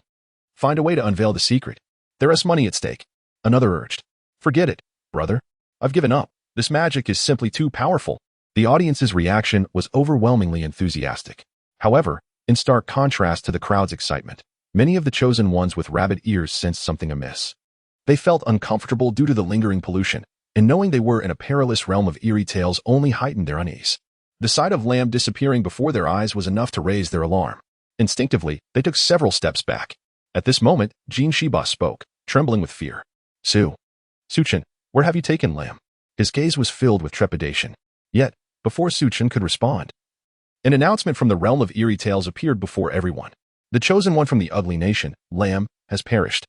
Find a way to unveil the secret. There is money at stake." Another urged, "Forget it, brother. I've given up. This magic is simply too powerful." The audience's reaction was overwhelmingly enthusiastic. However, in stark contrast to the crowd's excitement, many of the chosen ones with rabbit ears sensed something amiss. They felt uncomfortable due to the lingering pollution, and knowing they were in a perilous realm of eerie tales only heightened their unease. The sight of Lamb disappearing before their eyes was enough to raise their alarm. Instinctively, they took several steps back. At this moment, Jin Shiba spoke, trembling with fear. Chen, where have you taken Lamb?" His gaze was filled with trepidation. Yet, before Chen could respond, an announcement from the realm of eerie tales appeared before everyone. "The chosen one from the ugly nation, Lamb, has perished.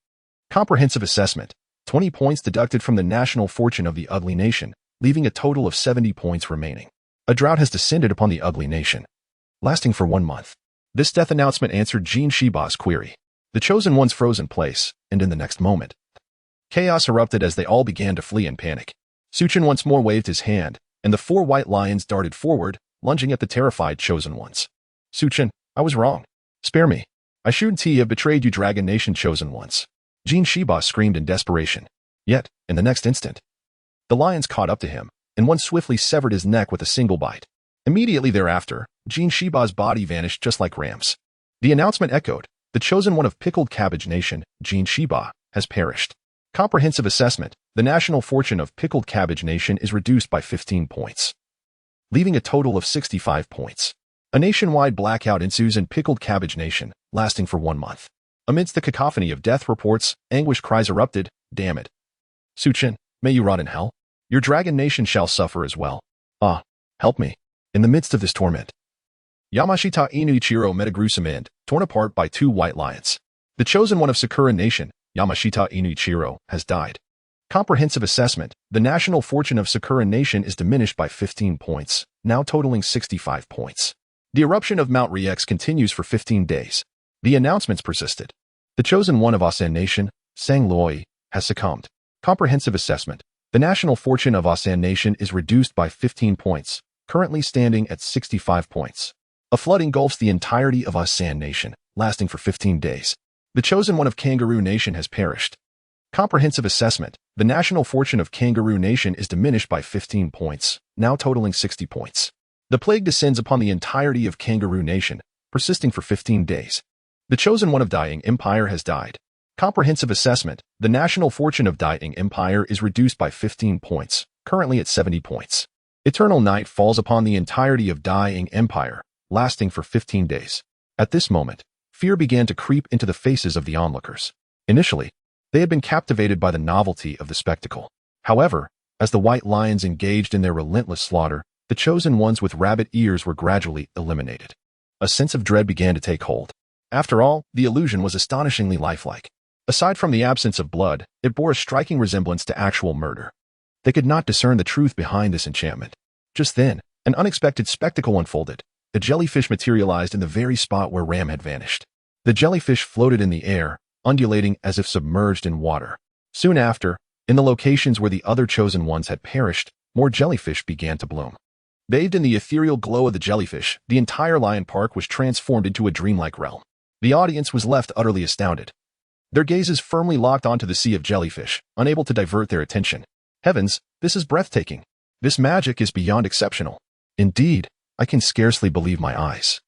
Comprehensive assessment, 20 points deducted from the national fortune of the ugly nation, leaving a total of 70 points remaining. A drought has descended upon the ugly nation, lasting for 1 month." This death announcement answered Jin Shiba's query. The chosen ones froze in place, and in the next moment, chaos erupted as they all began to flee in panic. Chen once more waved his hand, and the 4 white lions darted forward, lunging at the terrified chosen ones. "Chen, I was wrong. Spare me. I shouldn't have betrayed you, Dragon Nation chosen ones." Jin Shiba screamed in desperation. Yet, in the next instant, the lions caught up to him, and one swiftly severed his neck with a single bite. Immediately thereafter, Jin Shiba's body vanished just like Ram's. The announcement echoed, "The chosen one of Pickled Cabbage Nation, Jin Shiba, has perished. Comprehensive assessment, the national fortune of Pickled Cabbage Nation is reduced by 15 points, leaving a total of 65 points. A nationwide blackout ensues in Pickled Cabbage Nation, lasting for 1 month. Amidst the cacophony of death reports, anguished cries erupted, "Damn it! Chen, may you rot in hell. Your Dragon Nation shall suffer as well. Ah, help me." In the midst of this torment, Yamashita Inuichiro met a gruesome end, torn apart by two white lions. The chosen one of Sakura Nation, Yamashita Inuichiro, has died. Comprehensive assessment. The national fortune of Sakura Nation is diminished by 15 points, now totaling 65 points. The eruption of Mount Riex continues for 15 days. The announcements persisted. The chosen one of Asan Nation, Sang Loi, has succumbed. Comprehensive assessment. The national fortune of Asan Nation is reduced by 15 points, currently standing at 65 points. A flood engulfs the entirety of Asan Nation, lasting for 15 days. The chosen one of Kangaroo Nation has perished. Comprehensive assessment. The national fortune of Kangaroo Nation is diminished by 15 points, now totaling 60 points. The plague descends upon the entirety of Kangaroo Nation, persisting for 15 days. The chosen one of Dying Empire has died. Comprehensive assessment. The national fortune of Dying Empire is reduced by 15 points, currently at 70 points. Eternal night falls upon the entirety of Dying Empire, lasting for 15 days. At this moment, fear began to creep into the faces of the onlookers. Initially, they had been captivated by the novelty of the spectacle. However, as the white lions engaged in their relentless slaughter, the chosen ones with rabbit ears were gradually eliminated. A sense of dread began to take hold. After all, the illusion was astonishingly lifelike. Aside from the absence of blood, it bore a striking resemblance to actual murder. They could not discern the truth behind this enchantment. Just then, an unexpected spectacle unfolded. The jellyfish materialized in the very spot where Ram had vanished. The jellyfish floated in the air, undulating as if submerged in water. Soon after, in the locations where the other chosen ones had perished, more jellyfish began to bloom. Bathed in the ethereal glow of the jellyfish, the entire lion park was transformed into a dreamlike realm. The audience was left utterly astounded. Their gazes firmly locked onto the sea of jellyfish, unable to divert their attention. Heavens, this is breathtaking. This magic is beyond exceptional. Indeed, I can scarcely believe my eyes.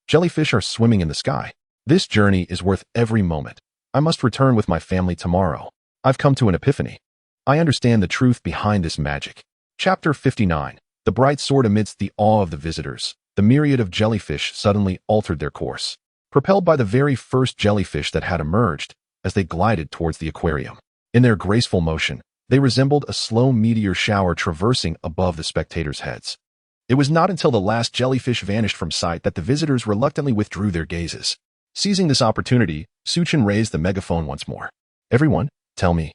Jellyfish are swimming in the sky. This journey is worth every moment. I must return with my family tomorrow. I've come to an epiphany. I understand the truth behind this magic. Chapter 59. The bright sword. Amidst the awe of the visitors, the myriad of jellyfish suddenly altered their course. Propelled by the very first jellyfish that had emerged, as they glided towards the aquarium. In their graceful motion, they resembled a slow meteor shower traversing above the spectators' heads. It was not until the last jellyfish vanished from sight that the visitors reluctantly withdrew their gazes. Seizing this opportunity, Chen raised the megaphone once more. Everyone, tell me,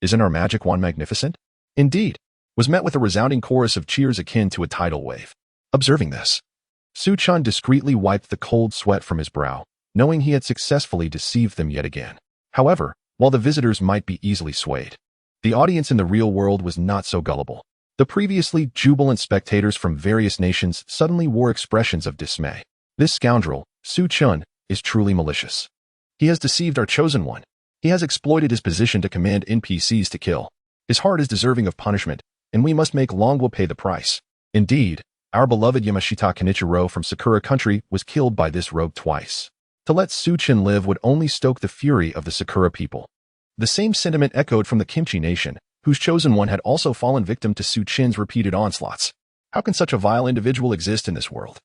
isn't our magic wand magnificent? Indeed, was met with a resounding chorus of cheers akin to a tidal wave. Observing this, Chen discreetly wiped the cold sweat from his brow, knowing he had successfully deceived them yet again. However, while the visitors might be easily swayed, the audience in the real world was not so gullible. The previously jubilant spectators from various nations suddenly wore expressions of dismay. This scoundrel, Chen, is truly malicious. He has deceived our chosen one. He has exploited his position to command NPCs to kill. His heart is deserving of punishment, and we must make Longwa pay the price. Indeed, our beloved Yamashita Kenichiro from Sakura country was killed by this rogue twice. To let Chen live would only stoke the fury of the Sakura people. The same sentiment echoed from the Kimchi Nation, whose chosen one had also fallen victim to Chen's repeated onslaughts. How can such a vile individual exist in this world?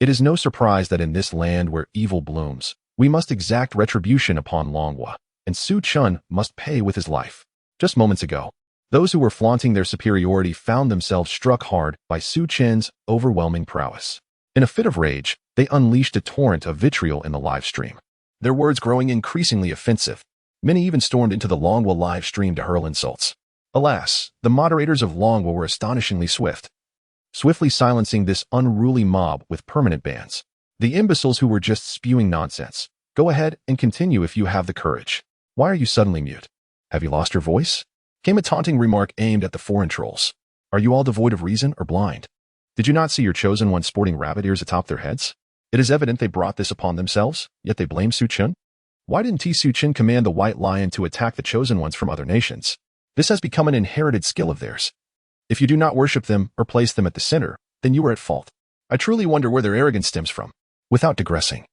It is no surprise that in this land where evil blooms, we must exact retribution upon Longwa, and Chen must pay with his life. Just moments ago, those who were flaunting their superiority found themselves struck hard by Chen's overwhelming prowess. In a fit of rage, they unleashed a torrent of vitriol in the live stream. Their words growing increasingly offensive. Many even stormed into the Longwa live stream to hurl insults. Alas, the moderators of Longwa were astonishingly swiftly silencing this unruly mob with permanent bans. The imbeciles who were just spewing nonsense. Go ahead and continue if you have the courage. Why are you suddenly mute? Have you lost your voice? Came a taunting remark aimed at the foreign trolls. Are you all devoid of reason or blind? Did you not see your chosen one sporting rabbit ears atop their heads? It is evident they brought this upon themselves, yet they blame Chen. Why didn't Chen command the white lion to attack the chosen ones from other nations? This has become an inherited skill of theirs. If you do not worship them or place them at the center, then you are at fault. I truly wonder where their arrogance stems from. Without digressing,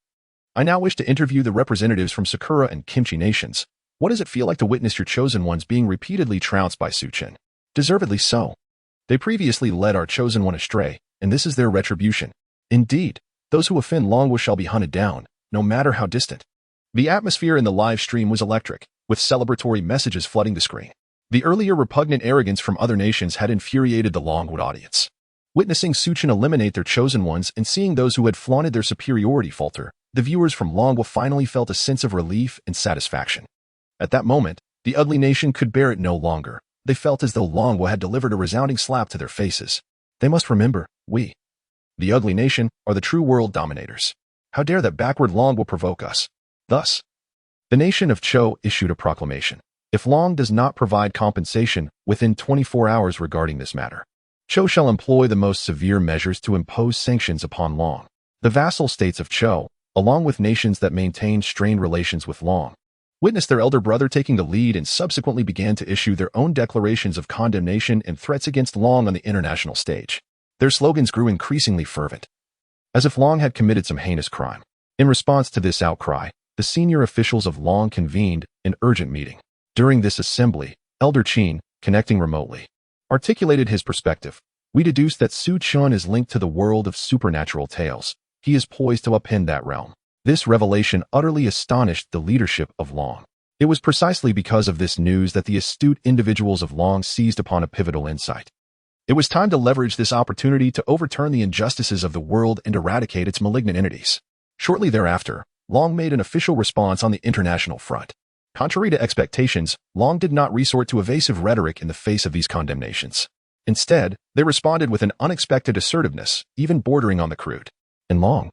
I now wish to interview the representatives from Sakura and Kimchi nations. What does it feel like to witness your chosen ones being repeatedly trounced by Chen? Deservedly so. They previously led our chosen one astray, and this is their retribution. Indeed, those who offend Longwa shall be hunted down, no matter how distant. The atmosphere in the live stream was electric, with celebratory messages flooding the screen. The earlier repugnant arrogance from other nations had infuriated the Longwood audience. Witnessing Su Chen eliminate their chosen ones and seeing those who had flaunted their superiority falter, the viewers from Longwa finally felt a sense of relief and satisfaction. At that moment, the ugly nation could bear it no longer. They felt as though Longwa had delivered a resounding slap to their faces. They must remember, we, the ugly nation, are the true world dominators. How dare that backward Longwa provoke us? Thus, the nation of Chou issued a proclamation. If Long does not provide compensation within 24 hours regarding this matter, Chou shall employ the most severe measures to impose sanctions upon Long. The vassal states of Chou, along with nations that maintained strained relations with Long, witnessed their elder brother taking the lead and subsequently began to issue their own declarations of condemnation and threats against Long on the international stage. Their slogans grew increasingly fervent, as if Long had committed some heinous crime. In response to this outcry, the senior officials of Long convened an urgent meeting. During this assembly, Elder Chen, connecting remotely, articulated his perspective. We deduce that Su Chen is linked to the world of supernatural tales. He is poised to upend that realm. This revelation utterly astonished the leadership of Long. It was precisely because of this news that the astute individuals of Long seized upon a pivotal insight. It was time to leverage this opportunity to overturn the injustices of the world and eradicate its malignant entities. Shortly thereafter, Long made an official response on the international front. Contrary to expectations, Long did not resort to evasive rhetoric in the face of these condemnations. Instead, they responded with an unexpected assertiveness, even bordering on the crude. In Long,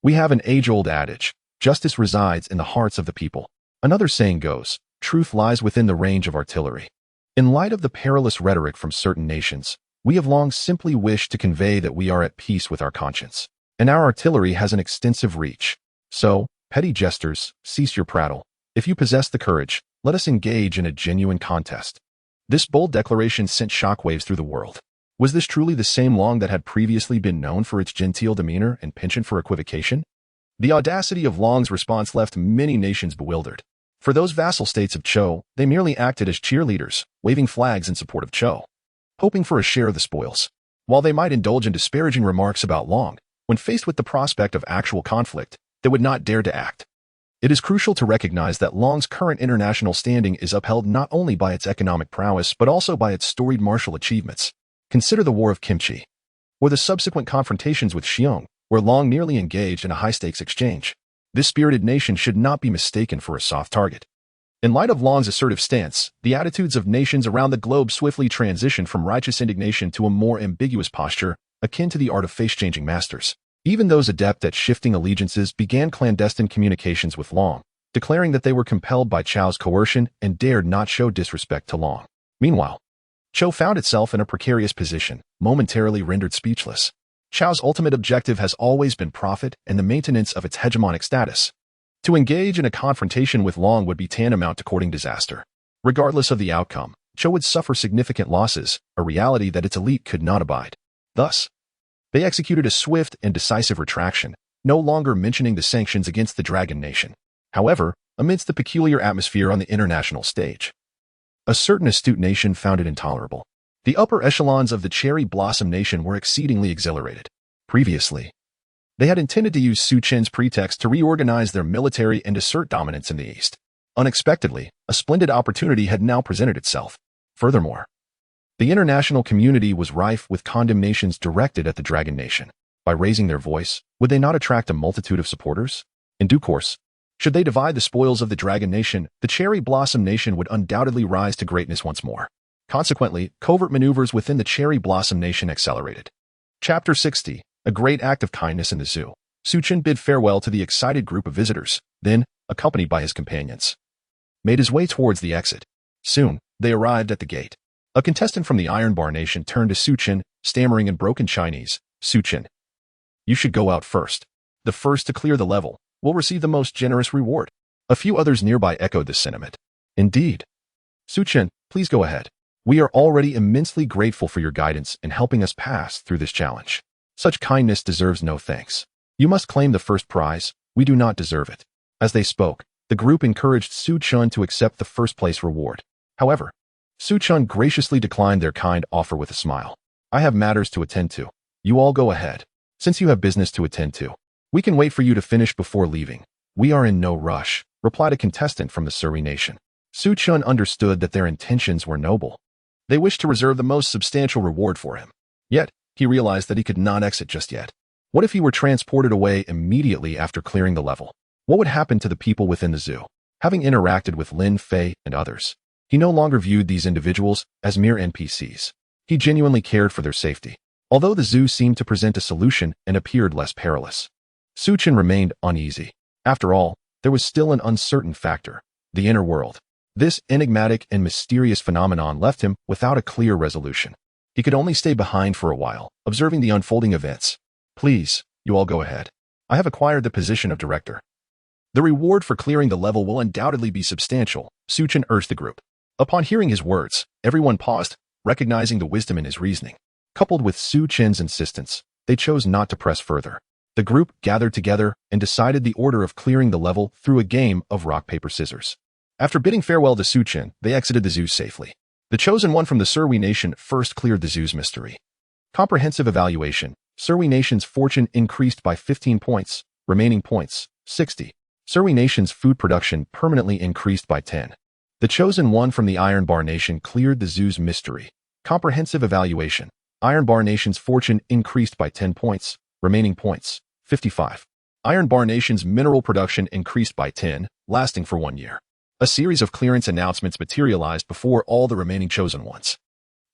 we have an age-old adage, justice resides in the hearts of the people. Another saying goes, truth lies within the range of artillery. In light of the perilous rhetoric from certain nations, we have long simply wished to convey that we are at peace with our conscience, and our artillery has an extensive reach. So, petty jesters, cease your prattle. If you possess the courage, let us engage in a genuine contest. This bold declaration sent shockwaves through the world. Was this truly the same Long that had previously been known for its genteel demeanor and penchant for equivocation? The audacity of Long's response left many nations bewildered. For those vassal states of Chou, they merely acted as cheerleaders, waving flags in support of Chou, hoping for a share of the spoils. While they might indulge in disparaging remarks about Long, when faced with the prospect of actual conflict, they would not dare to act. It is crucial to recognize that Long's current international standing is upheld not only by its economic prowess but also by its storied martial achievements. Consider the War of Kimchi, or the subsequent confrontations with Xiong, where Long nearly engaged in a high-stakes exchange. This spirited nation should not be mistaken for a soft target. In light of Long's assertive stance, the attitudes of nations around the globe swiftly transitioned from righteous indignation to a more ambiguous posture, akin to the art of face-changing masters. Even those adept at shifting allegiances began clandestine communications with Long, declaring that they were compelled by Chou's coercion and dared not show disrespect to Long. Meanwhile, Chou found itself in a precarious position, momentarily rendered speechless. Chou's ultimate objective has always been profit and the maintenance of its hegemonic status. To engage in a confrontation with Long would be tantamount to courting disaster. Regardless of the outcome, Chou would suffer significant losses, a reality that its elite could not abide. Thus, they executed a swift and decisive retraction, no longer mentioning the sanctions against the Dragon Nation. However, amidst the peculiar atmosphere on the international stage, a certain astute nation found it intolerable. The upper echelons of the Cherry Blossom Nation were exceedingly exhilarated. Previously, they had intended to use Su Chen's pretext to reorganize their military and assert dominance in the East. Unexpectedly, a splendid opportunity had now presented itself. Furthermore, the international community was rife with condemnations directed at the Dragon Nation. By raising their voice, would they not attract a multitude of supporters? In due course, should they divide the spoils of the Dragon Nation, the Cherry Blossom Nation would undoubtedly rise to greatness once more. Consequently, covert maneuvers within the Cherry Blossom Nation accelerated. Chapter 60. A great act of kindness in the zoo. Su Chen bid farewell to the excited group of visitors, then, accompanied by his companions, made his way towards the exit. Soon, they arrived at the gate. A contestant from the Iron Bar Nation turned to Su Chen, stammering in broken Chinese. Su Chen, you should go out first. The first to clear the level will receive the most generous reward. A few others nearby echoed this sentiment. Indeed. Su Chen, please go ahead. We are already immensely grateful for your guidance in helping us pass through this challenge. Such kindness deserves no thanks. You must claim the first prize. We do not deserve it. As they spoke, the group encouraged Su Chen to accept the first-place reward. However, Su Chen graciously declined their kind offer with a smile. I have matters to attend to. You all go ahead. Since you have business to attend to, we can wait for you to finish before leaving. We are in no rush, replied a contestant from the Suri Nation. Su Chen understood that their intentions were noble. They wished to reserve the most substantial reward for him. Yet, He realized that he could not exit just yet. What if he were transported away immediately after clearing the level? What would happen to the people within the zoo? Having interacted with Lin, Fei, and others, he no longer viewed these individuals as mere NPCs. He genuinely cared for their safety. Although the zoo seemed to present a solution and appeared less perilous, Chen remained uneasy. After all, there was still an uncertain factor: the inner world. This enigmatic and mysterious phenomenon left him without a clear resolution. He could only stay behind for a while, observing the unfolding events. Please, you all go ahead. I have acquired the position of director. The reward for clearing the level will undoubtedly be substantial, Chen urged the group. Upon hearing his words, everyone paused, recognizing the wisdom in his reasoning. Coupled with Chen's insistence, they chose not to press further. The group gathered together and decided the order of clearing the level through a game of rock, paper, scissors. After bidding farewell to Chen, they exited the zoo safely. The chosen one from the Surwey Nation first cleared the zoo's mystery. Comprehensive evaluation. Surwey Nation's fortune increased by 15 points, remaining points, 60. Surwey Nation's food production permanently increased by 10. The chosen one from the Iron Bar Nation cleared the zoo's mystery. Comprehensive evaluation. Iron Bar Nation's fortune increased by 10 points, remaining points, 55. Iron Bar Nation's mineral production increased by 10, lasting for 1 year. A series of clearance announcements materialized before all the remaining chosen ones.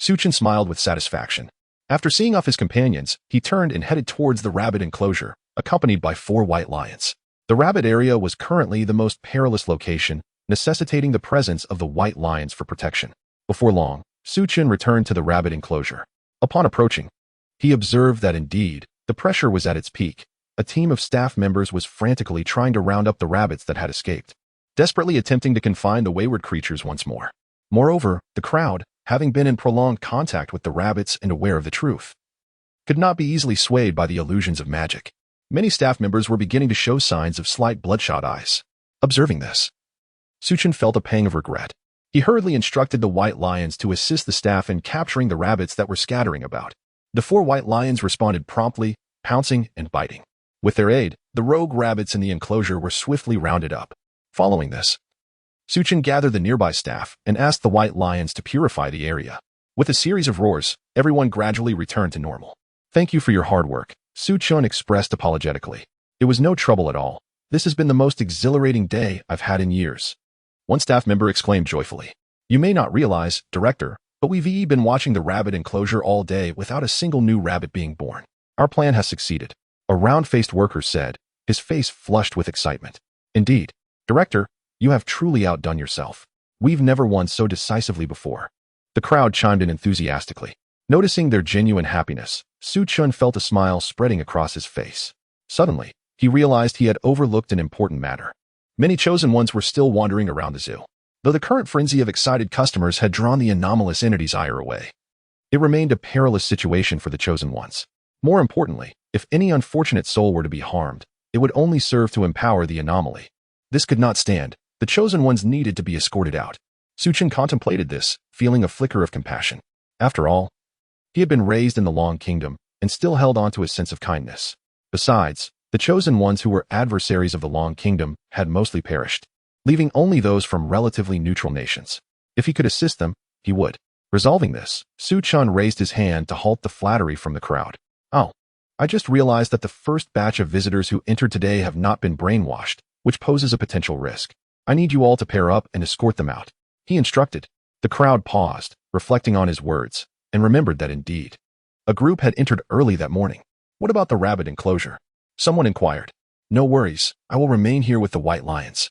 Chen smiled with satisfaction. After seeing off his companions, he turned and headed towards the rabbit enclosure, accompanied by 4 white lions. The rabbit area was currently the most perilous location, necessitating the presence of the white lions for protection. Before long, Chen returned to the rabbit enclosure. Upon approaching, he observed that indeed, the pressure was at its peak. A team of staff members was frantically trying to round up the rabbits that had escaped, desperately attempting to confine the wayward creatures once more. Moreover, the crowd, having been in prolonged contact with the rabbits and aware of the truth, could not be easily swayed by the illusions of magic. Many staff members were beginning to show signs of slight bloodshot eyes. Observing this, Chen felt a pang of regret. He hurriedly instructed the white lions to assist the staff in capturing the rabbits that were scattering about. The 4 white lions responded promptly, pouncing and biting. With their aid, the rogue rabbits in the enclosure were swiftly rounded up. Following this, Chen gathered the nearby staff and asked the white lions to purify the area. With a series of roars, everyone gradually returned to normal. Thank you for your hard work, Chen expressed apologetically. It was no trouble at all. This has been the most exhilarating day I've had in years. One staff member exclaimed joyfully. You may not realize, Director, but we've been watching the rabbit enclosure all day without a single new rabbit being born. Our plan has succeeded, a round-faced worker said, his face flushed with excitement. Indeed, Director, you have truly outdone yourself. We've never won so decisively before. The crowd chimed in enthusiastically. Noticing their genuine happiness, Chen felt a smile spreading across his face. Suddenly, he realized he had overlooked an important matter. Many chosen ones were still wandering around the zoo, though the current frenzy of excited customers had drawn the anomalous entity's ire away. It remained a perilous situation for the chosen ones. More importantly, if any unfortunate soul were to be harmed, it would only serve to empower the anomaly. This could not stand. The chosen ones needed to be escorted out. Chen contemplated this, feeling a flicker of compassion. After all, he had been raised in the Long Kingdom and still held on to his sense of kindness. Besides, the chosen ones who were adversaries of the Long Kingdom had mostly perished, leaving only those from relatively neutral nations. If he could assist them, he would. Resolving this, Chen raised his hand to halt the flattery from the crowd. Oh, I just realized that the first batch of visitors who entered today have not been brainwashed, which poses a potential risk. I need you all to pair up and escort them out, he instructed. The crowd paused, reflecting on his words, and remembered that indeed, a group had entered early that morning. What about the rabbit enclosure? Someone inquired. No worries, I will remain here with the white lions.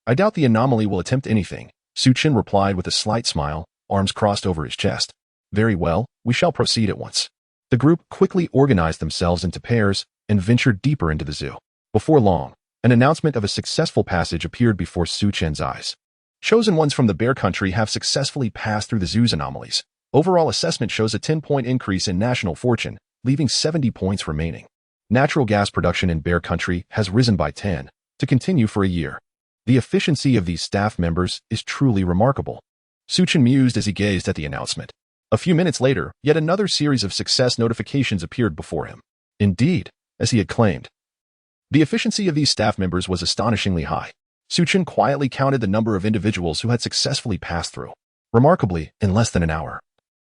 I doubt the anomaly will attempt anything, Chen replied with a slight smile, arms crossed over his chest. Very well, we shall proceed at once. The group quickly organized themselves into pairs and ventured deeper into the zoo. Before long, an announcement of a successful passage appeared before Chen's eyes. Chosen ones from the Bear Country have successfully passed through the zoo's anomalies. Overall assessment shows a 10-point increase in national fortune, leaving 70 points remaining. Natural gas production in Bear Country has risen by 10, to continue for a year. The efficiency of these staff members is truly remarkable. Chen mused as he gazed at the announcement. A few minutes later, yet another series of success notifications appeared before him. Indeed, as he had claimed, the efficiency of these staff members was astonishingly high. Chen quietly counted the number of individuals who had successfully passed through. Remarkably, in less than an hour,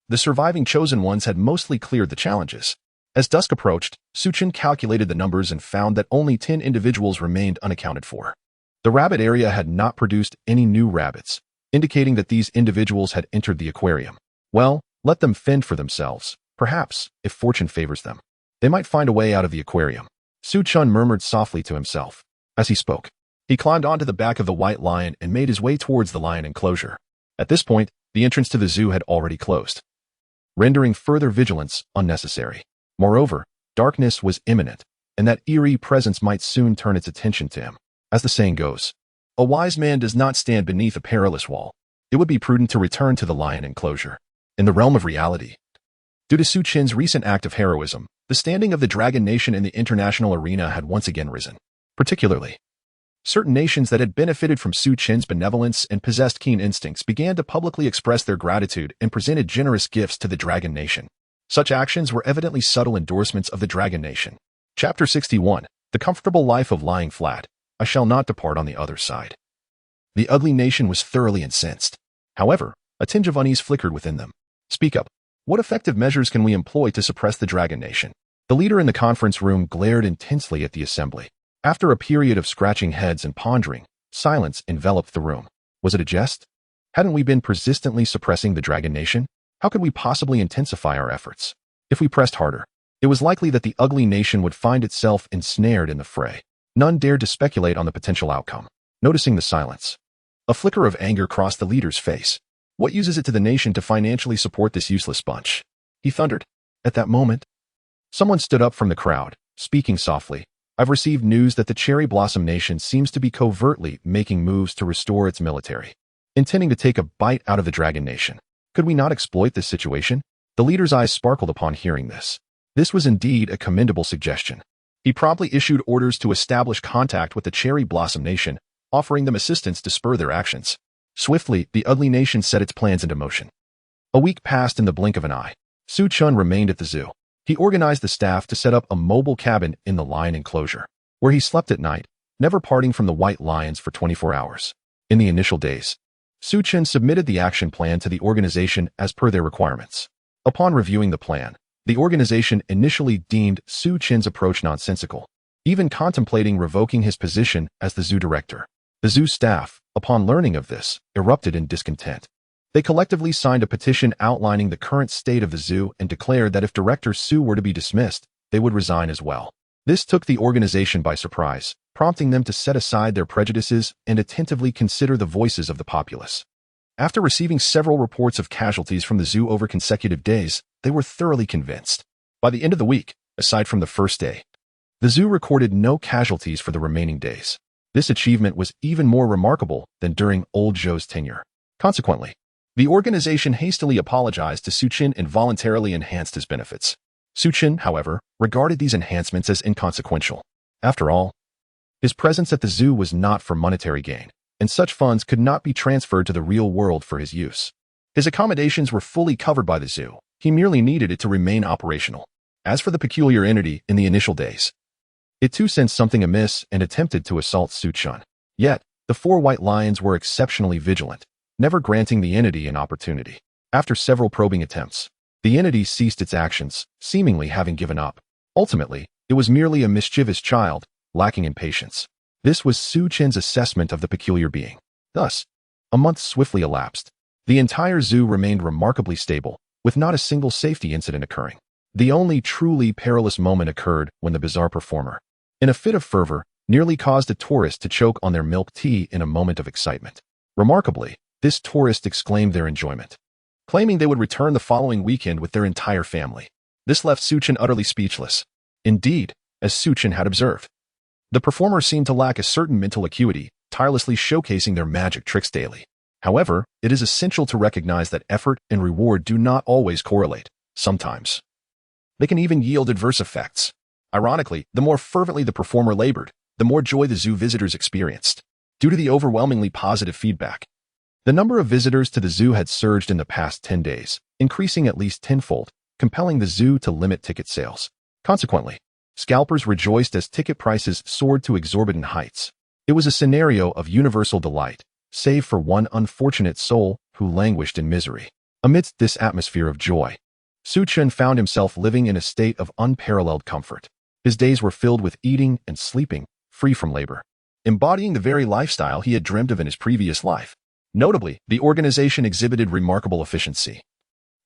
the surviving chosen ones had mostly cleared the challenges. As dusk approached, Chen calculated the numbers and found that only 10 individuals remained unaccounted for. The rabbit area had not produced any new rabbits, indicating that these individuals had entered the aquarium. Well, let them fend for themselves. Perhaps, if fortune favors them, they might find a way out of the aquarium. Chen murmured softly to himself. As he spoke, he climbed onto the back of the white lion and made his way towards the lion enclosure. At this point, the entrance to the zoo had already closed, rendering further vigilance unnecessary. Moreover, darkness was imminent, and that eerie presence might soon turn its attention to him. As the saying goes, a wise man does not stand beneath a perilous wall. It would be prudent to return to the lion enclosure. In the realm of reality, due to Chen's recent act of heroism, the standing of the Dragon Nation in the international arena had once again risen. Particularly, certain nations that had benefited from Chen's benevolence and possessed keen instincts began to publicly express their gratitude and presented generous gifts to the Dragon Nation. Such actions were evidently subtle endorsements of the Dragon Nation. Chapter 61. The comfortable life of lying flat. I shall not depart on the other side. The ugly nation was thoroughly incensed. However, a tinge of unease flickered within them. Speak up. What effective measures can we employ to suppress the Dragon Nation? The leader in the conference room glared intensely at the assembly. After a period of scratching heads and pondering, silence enveloped the room. Was it a jest? Hadn't we been persistently suppressing the Dragon Nation? How could we possibly intensify our efforts? If we pressed harder, it was likely that the ugly nation would find itself ensnared in the fray. None dared to speculate on the potential outcome. Noticing the silence, a flicker of anger crossed the leader's face. What use is it to the nation to financially support this useless bunch? He thundered. At that moment, someone stood up from the crowd, speaking softly. I've received news that the Cherry Blossom Nation seems to be covertly making moves to restore its military, intending to take a bite out of the Dragon Nation. Could we not exploit this situation? The leader's eyes sparkled upon hearing this. This was indeed a commendable suggestion. He promptly issued orders to establish contact with the Cherry Blossom Nation, offering them assistance to spur their actions. Swiftly, the ugly nation set its plans into motion. A week passed in the blink of an eye. Chen remained at the zoo. He organized the staff to set up a mobile cabin in the lion enclosure, where he slept at night, never parting from the white lions for 24 hours. In the initial days, Chen submitted the action plan to the organization as per their requirements. Upon reviewing the plan, the organization initially deemed Chen's approach nonsensical, even contemplating revoking his position as the zoo director. The zoo staff, upon learning of this, erupted in discontent. They collectively signed a petition outlining the current state of the zoo and declared that if Director Su were to be dismissed, they would resign as well. This took the organization by surprise, prompting them to set aside their prejudices and attentively consider the voices of the populace. After receiving several reports of casualties from the zoo over consecutive days, they were thoroughly convinced. By the end of the week, aside from the first day, the zoo recorded no casualties for the remaining days. This achievement was even more remarkable than during Old Zhou's tenure. Consequently, the organization hastily apologized to Chen and voluntarily enhanced his benefits. Chen, however, regarded these enhancements as inconsequential. After all, his presence at the zoo was not for monetary gain, and such funds could not be transferred to the real world for his use. His accommodations were fully covered by the zoo. He merely needed it to remain operational. As for the peculiar entity in the initial days, it too sensed something amiss and attempted to assault Chen. Yet, the 4 white lions were exceptionally vigilant, never granting the entity an opportunity. After several probing attempts, the entity ceased its actions, seemingly having given up. Ultimately, it was merely a mischievous child, lacking in patience. This was Chen's assessment of the peculiar being. Thus, a month swiftly elapsed. The entire zoo remained remarkably stable, with not a single safety incident occurring. The only truly perilous moment occurred when the bizarre performer, in a fit of fervor, nearly caused a tourist to choke on their milk tea in a moment of excitement. Remarkably, this tourist exclaimed their enjoyment, claiming they would return the following weekend with their entire family. This left Chen utterly speechless. Indeed, as Chen had observed, the performer seemed to lack a certain mental acuity, tirelessly showcasing their magic tricks daily. However, it is essential to recognize that effort and reward do not always correlate. Sometimes, they can even yield adverse effects. Ironically, the more fervently the performer labored, the more joy the zoo visitors experienced. Due to the overwhelmingly positive feedback, the number of visitors to the zoo had surged in the past 10 days, increasing at least tenfold, compelling the zoo to limit ticket sales. Consequently, scalpers rejoiced as ticket prices soared to exorbitant heights. It was a scenario of universal delight, save for one unfortunate soul who languished in misery. Amidst this atmosphere of joy, Chen found himself living in a state of unparalleled comfort. His days were filled with eating and sleeping, free from labor, embodying the very lifestyle he had dreamed of in his previous life. Notably, the organization exhibited remarkable efficiency,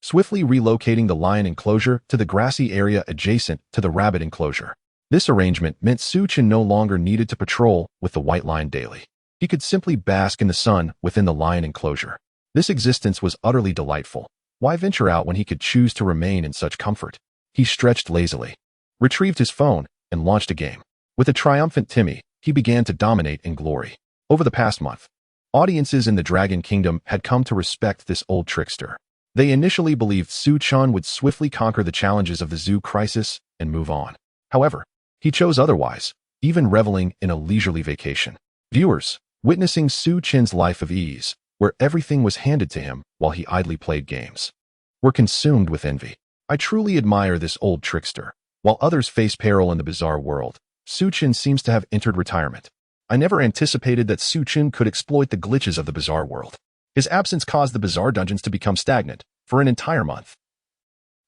swiftly relocating the lion enclosure to the grassy area adjacent to the rabbit enclosure. This arrangement meant Chen no longer needed to patrol with the white lion daily. He could simply bask in the sun within the lion enclosure. This existence was utterly delightful. Why venture out when he could choose to remain in such comfort? He stretched lazily, retrieved his phone, and launched a game. With a triumphant Timmy, he began to dominate in glory. Over the past month, audiences in the Dragon Kingdom had come to respect this old trickster. They initially believed Chen would swiftly conquer the challenges of the zoo crisis and move on. However, he chose otherwise, even reveling in a leisurely vacation. Viewers, witnessing Chen's life of ease, where everything was handed to him while he idly played games, were consumed with envy. I truly admire this old trickster. While others face peril in the bizarre world, Chen seems to have entered retirement. I never anticipated that Chen could exploit the glitches of the bizarre world. His absence caused the bizarre dungeons to become stagnant for an entire month.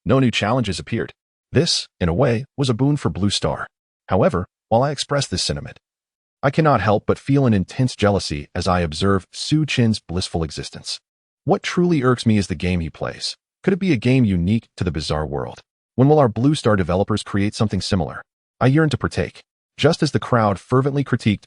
No new challenges appeared. This, in a way, was a boon for Blue Star. However, while I express this sentiment, I cannot help but feel an intense jealousy as I observe Chen's blissful existence. What truly irks me is the game he plays. Could it be a game unique to the bizarre world? When will our Blue Star developers create something similar? I yearn to partake. Just as the crowd fervently critiqued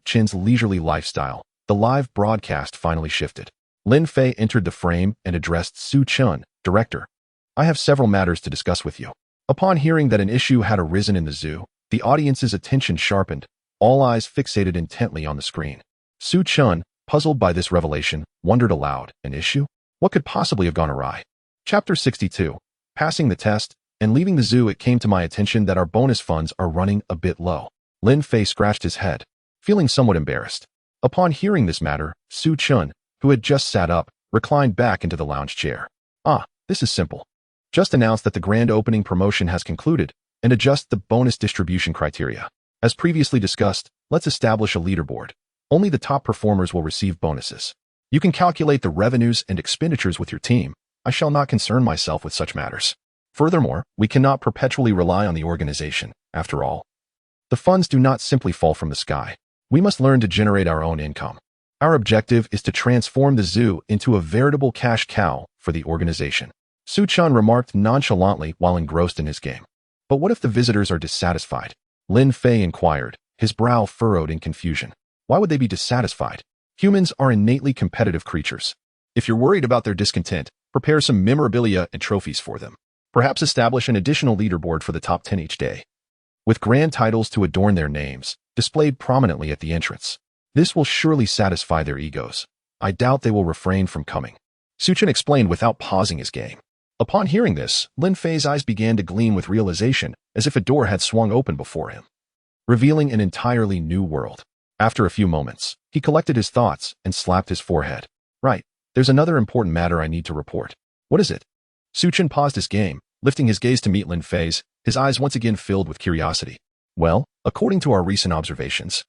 Chen's leisurely lifestyle, the live broadcast finally shifted. Lin Fei entered the frame and addressed Chen, "Director, I have several matters to discuss with you." Upon hearing that an issue had arisen in the zoo, the audience's attention sharpened, all eyes fixated intently on the screen. Chen, puzzled by this revelation, wondered aloud, "An issue? What could possibly have gone awry?" Chapter 62. Passing the test and leaving the zoo, it came to my attention that our bonus funds are running a bit low. Lin Fei scratched his head, feeling somewhat embarrassed. Upon hearing this matter, Chen, who had just sat up, reclined back into the lounge chair. This is simple. Just announce that the grand opening promotion has concluded and adjust the bonus distribution criteria. As previously discussed, let's establish a leaderboard. Only the top performers will receive bonuses. You can calculate the revenues and expenditures with your team. I shall not concern myself with such matters. Furthermore, we cannot perpetually rely on the organization. After all, the funds do not simply fall from the sky. We must learn to generate our own income. Our objective is to transform the zoo into a veritable cash cow for the organization. Chen remarked nonchalantly while engrossed in his game. But what if the visitors are dissatisfied? Lin Fei inquired, his brow furrowed in confusion. Why would they be dissatisfied? Humans are innately competitive creatures. If you're worried about their discontent, prepare some memorabilia and trophies for them. Perhaps establish an additional leaderboard for the top 10 each day, with grand titles to adorn their names, displayed prominently at the entrance. This will surely satisfy their egos. I doubt they will refrain from coming. Chen explained without pausing his game. Upon hearing this, Lin Fei's eyes began to gleam with realization, as if a door had swung open before him, revealing an entirely new world. After a few moments, he collected his thoughts and slapped his forehead. Right, there's another important matter I need to report. What is it? Chen paused his game, lifting his gaze to meet Lin Fei's, his eyes once again filled with curiosity. Well, according to our recent observations,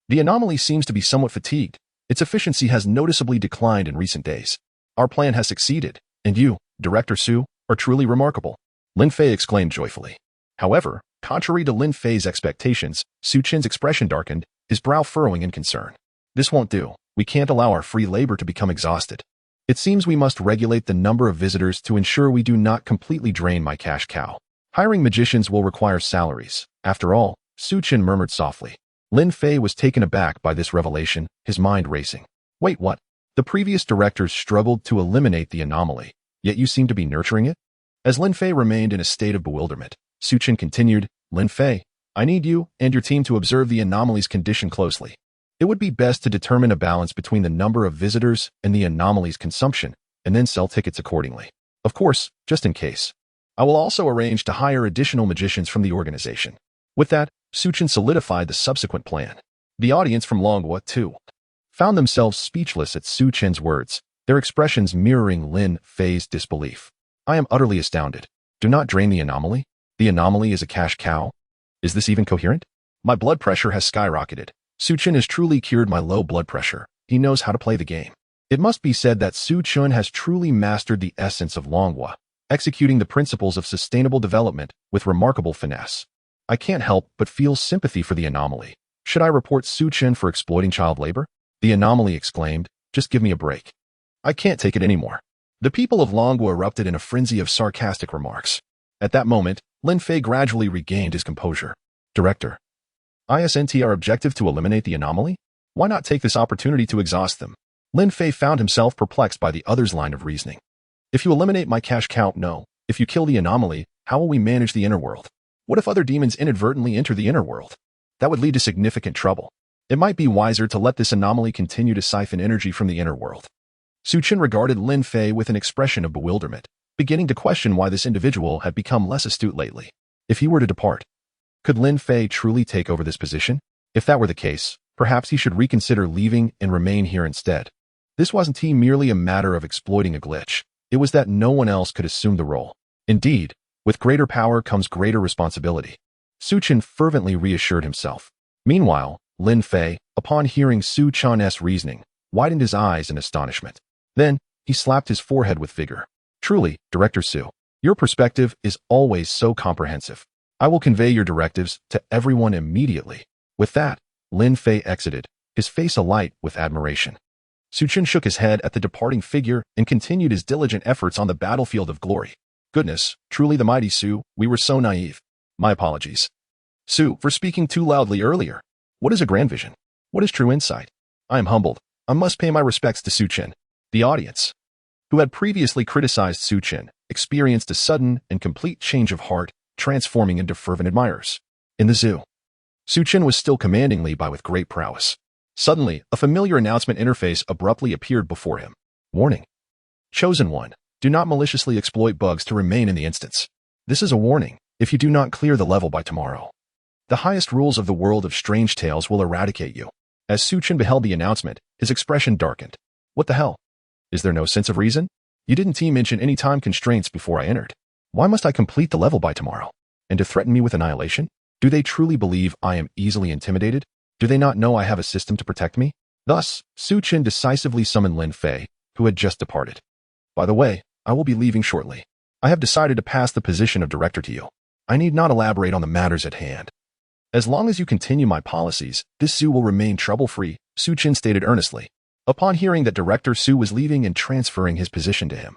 the anomaly seems to be somewhat fatigued. Its efficiency has noticeably declined in recent days. Our plan has succeeded, and you, Director Su, are truly remarkable, Lin Fei exclaimed joyfully. However, contrary to Lin Fei's expectations, Chen's expression darkened, his brow furrowing in concern. This won't do. We can't allow our free labor to become exhausted. It seems we must regulate the number of visitors to ensure we do not completely drain my cash cow. Hiring magicians will require salaries. After all, Chen murmured softly. Lin Fei was taken aback by this revelation, his mind racing. Wait, what? The previous directors struggled to eliminate the anomaly, yet you seem to be nurturing it? As Lin Fei remained in a state of bewilderment, Chen continued, Lin Fei, I need you and your team to observe the anomaly's condition closely. It would be best to determine a balance between the number of visitors and the anomaly's consumption, and then sell tickets accordingly. Of course, just in case. I will also arrange to hire additional magicians from the organization. With that, Chen solidified the subsequent plan. The audience from Longhua, too, found themselves speechless at Chen's words, their expressions mirroring Lin Fei's disbelief. I am utterly astounded. Do not drain the anomaly? The anomaly is a cash cow? Is this even coherent? My blood pressure has skyrocketed. Chen has truly cured my low blood pressure. He knows how to play the game. It must be said that Chen has truly mastered the essence of Longhua, executing the principles of sustainable development with remarkable finesse. I can't help but feel sympathy for the anomaly. Should I report Chen for exploiting child labor? The anomaly exclaimed, just give me a break. I can't take it anymore. The people of Longhua erupted in a frenzy of sarcastic remarks. At that moment, Lin Fei gradually regained his composure. Director, isn't our objective to eliminate the anomaly? Why not take this opportunity to exhaust them? Lin Fei found himself perplexed by the other's line of reasoning. If you eliminate my cash cow, no. If you kill the anomaly, how will we manage the inner world? What if other demons inadvertently enter the inner world? That would lead to significant trouble. It might be wiser to let this anomaly continue to siphon energy from the inner world. Chen regarded Lin Fei with an expression of bewilderment, beginning to question why this individual had become less astute lately. If he were to depart, could Lin Fei truly take over this position? If that were the case, perhaps he should reconsider leaving and remain here instead. This wasn't merely a matter of exploiting a glitch. It was that no one else could assume the role. Indeed, with greater power comes greater responsibility. Chen fervently reassured himself. Meanwhile, Lin Fei, upon hearing Chen's reasoning, widened his eyes in astonishment. Then, he slapped his forehead with vigor. Truly, Director Su, your perspective is always so comprehensive. I will convey your directives to everyone immediately. With that, Lin Fei exited, his face alight with admiration. Chen shook his head at the departing figure and continued his diligent efforts on the battlefield of glory. Goodness, truly the mighty Su, we were so naive. My apologies. Su, for speaking too loudly earlier. What is a grand vision? What is true insight? I am humbled. I must pay my respects to Chen. The audience, who had previously criticized Chen, experienced a sudden and complete change of heart, transforming into fervent admirers. In the zoo, Chen was still commanding Li Bai with great prowess. Suddenly, a familiar announcement interface abruptly appeared before him. Warning. Chosen One, do not maliciously exploit bugs to remain in the instance. This is a warning. If you do not clear the level by tomorrow, the highest rules of the world of strange tales will eradicate you. As Chen beheld the announcement, his expression darkened. What the hell? Is there no sense of reason? You didn't mention any time constraints before I entered. Why must I complete the level by tomorrow? And to threaten me with annihilation? Do they truly believe I am easily intimidated? Do they not know I have a system to protect me? Thus, Chen decisively summoned Lin Fei, who had just departed. By the way, I will be leaving shortly. I have decided to pass the position of director to you. I need not elaborate on the matters at hand. As long as you continue my policies, this zoo will remain trouble-free, Chen stated earnestly. Upon hearing that Director Su was leaving and transferring his position to him,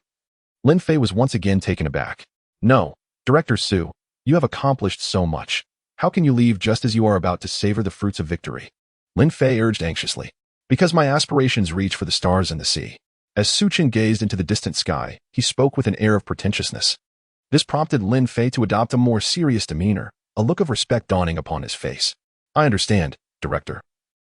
Lin Fei was once again taken aback. No, Director Su, you have accomplished so much. How can you leave just as you are about to savor the fruits of victory? Lin Fei urged anxiously. Because my aspirations reach for the stars and the sea. As Chen gazed into the distant sky, he spoke with an air of pretentiousness. This prompted Lin Fei to adopt a more serious demeanor, a look of respect dawning upon his face. I understand, Director.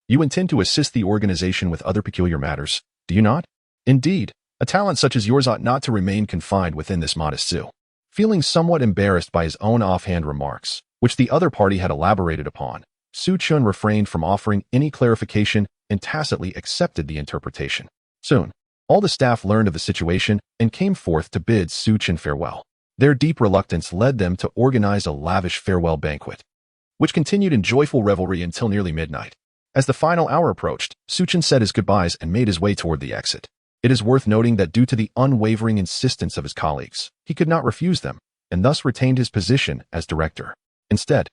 You intend to assist the organization with other peculiar matters, do you not? Indeed, a talent such as yours ought not to remain confined within this modest zoo. Feeling somewhat embarrassed by his own offhand remarks, which the other party had elaborated upon, Chen refrained from offering any clarification and tacitly accepted the interpretation. Soon, all the staff learned of the situation and came forth to bid Chen farewell. Their deep reluctance led them to organize a lavish farewell banquet, which continued in joyful revelry until nearly midnight. As the final hour approached, Chen said his goodbyes and made his way toward the exit. It is worth noting that due to the unwavering insistence of his colleagues, he could not refuse them, and thus retained his position as director. Instead,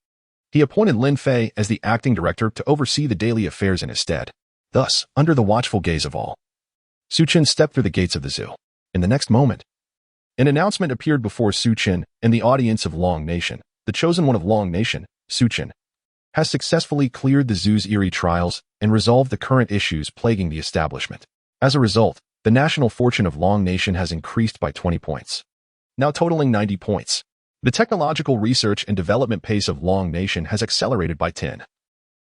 he appointed Lin Fei as the acting director to oversee the daily affairs in his stead. Thus, under the watchful gaze of all, Chen stepped through the gates of the zoo. In the next moment, an announcement appeared before Chen and the audience of Long Nation. The chosen one of Long Nation, Chen, has successfully cleared the zoo's eerie trials and resolved the current issues plaguing the establishment. As a result, the national fortune of Long Nation has increased by 20 points, now totaling 90 points. The technological research and development pace of Long Nation has accelerated by 10,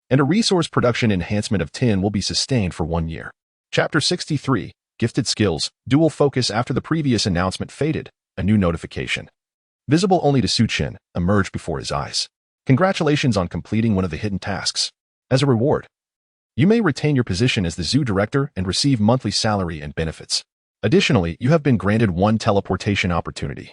and a resource production enhancement of 10 will be sustained for 1 year. Chapter 63, Gifted Skills, Dual Focus. After the previous announcement faded, a new notification, visible only to Chen, emerged before his eyes. Congratulations on completing one of the hidden tasks. As a reward, you may retain your position as the zoo director and receive monthly salary and benefits. Additionally, you have been granted 1 teleportation opportunity,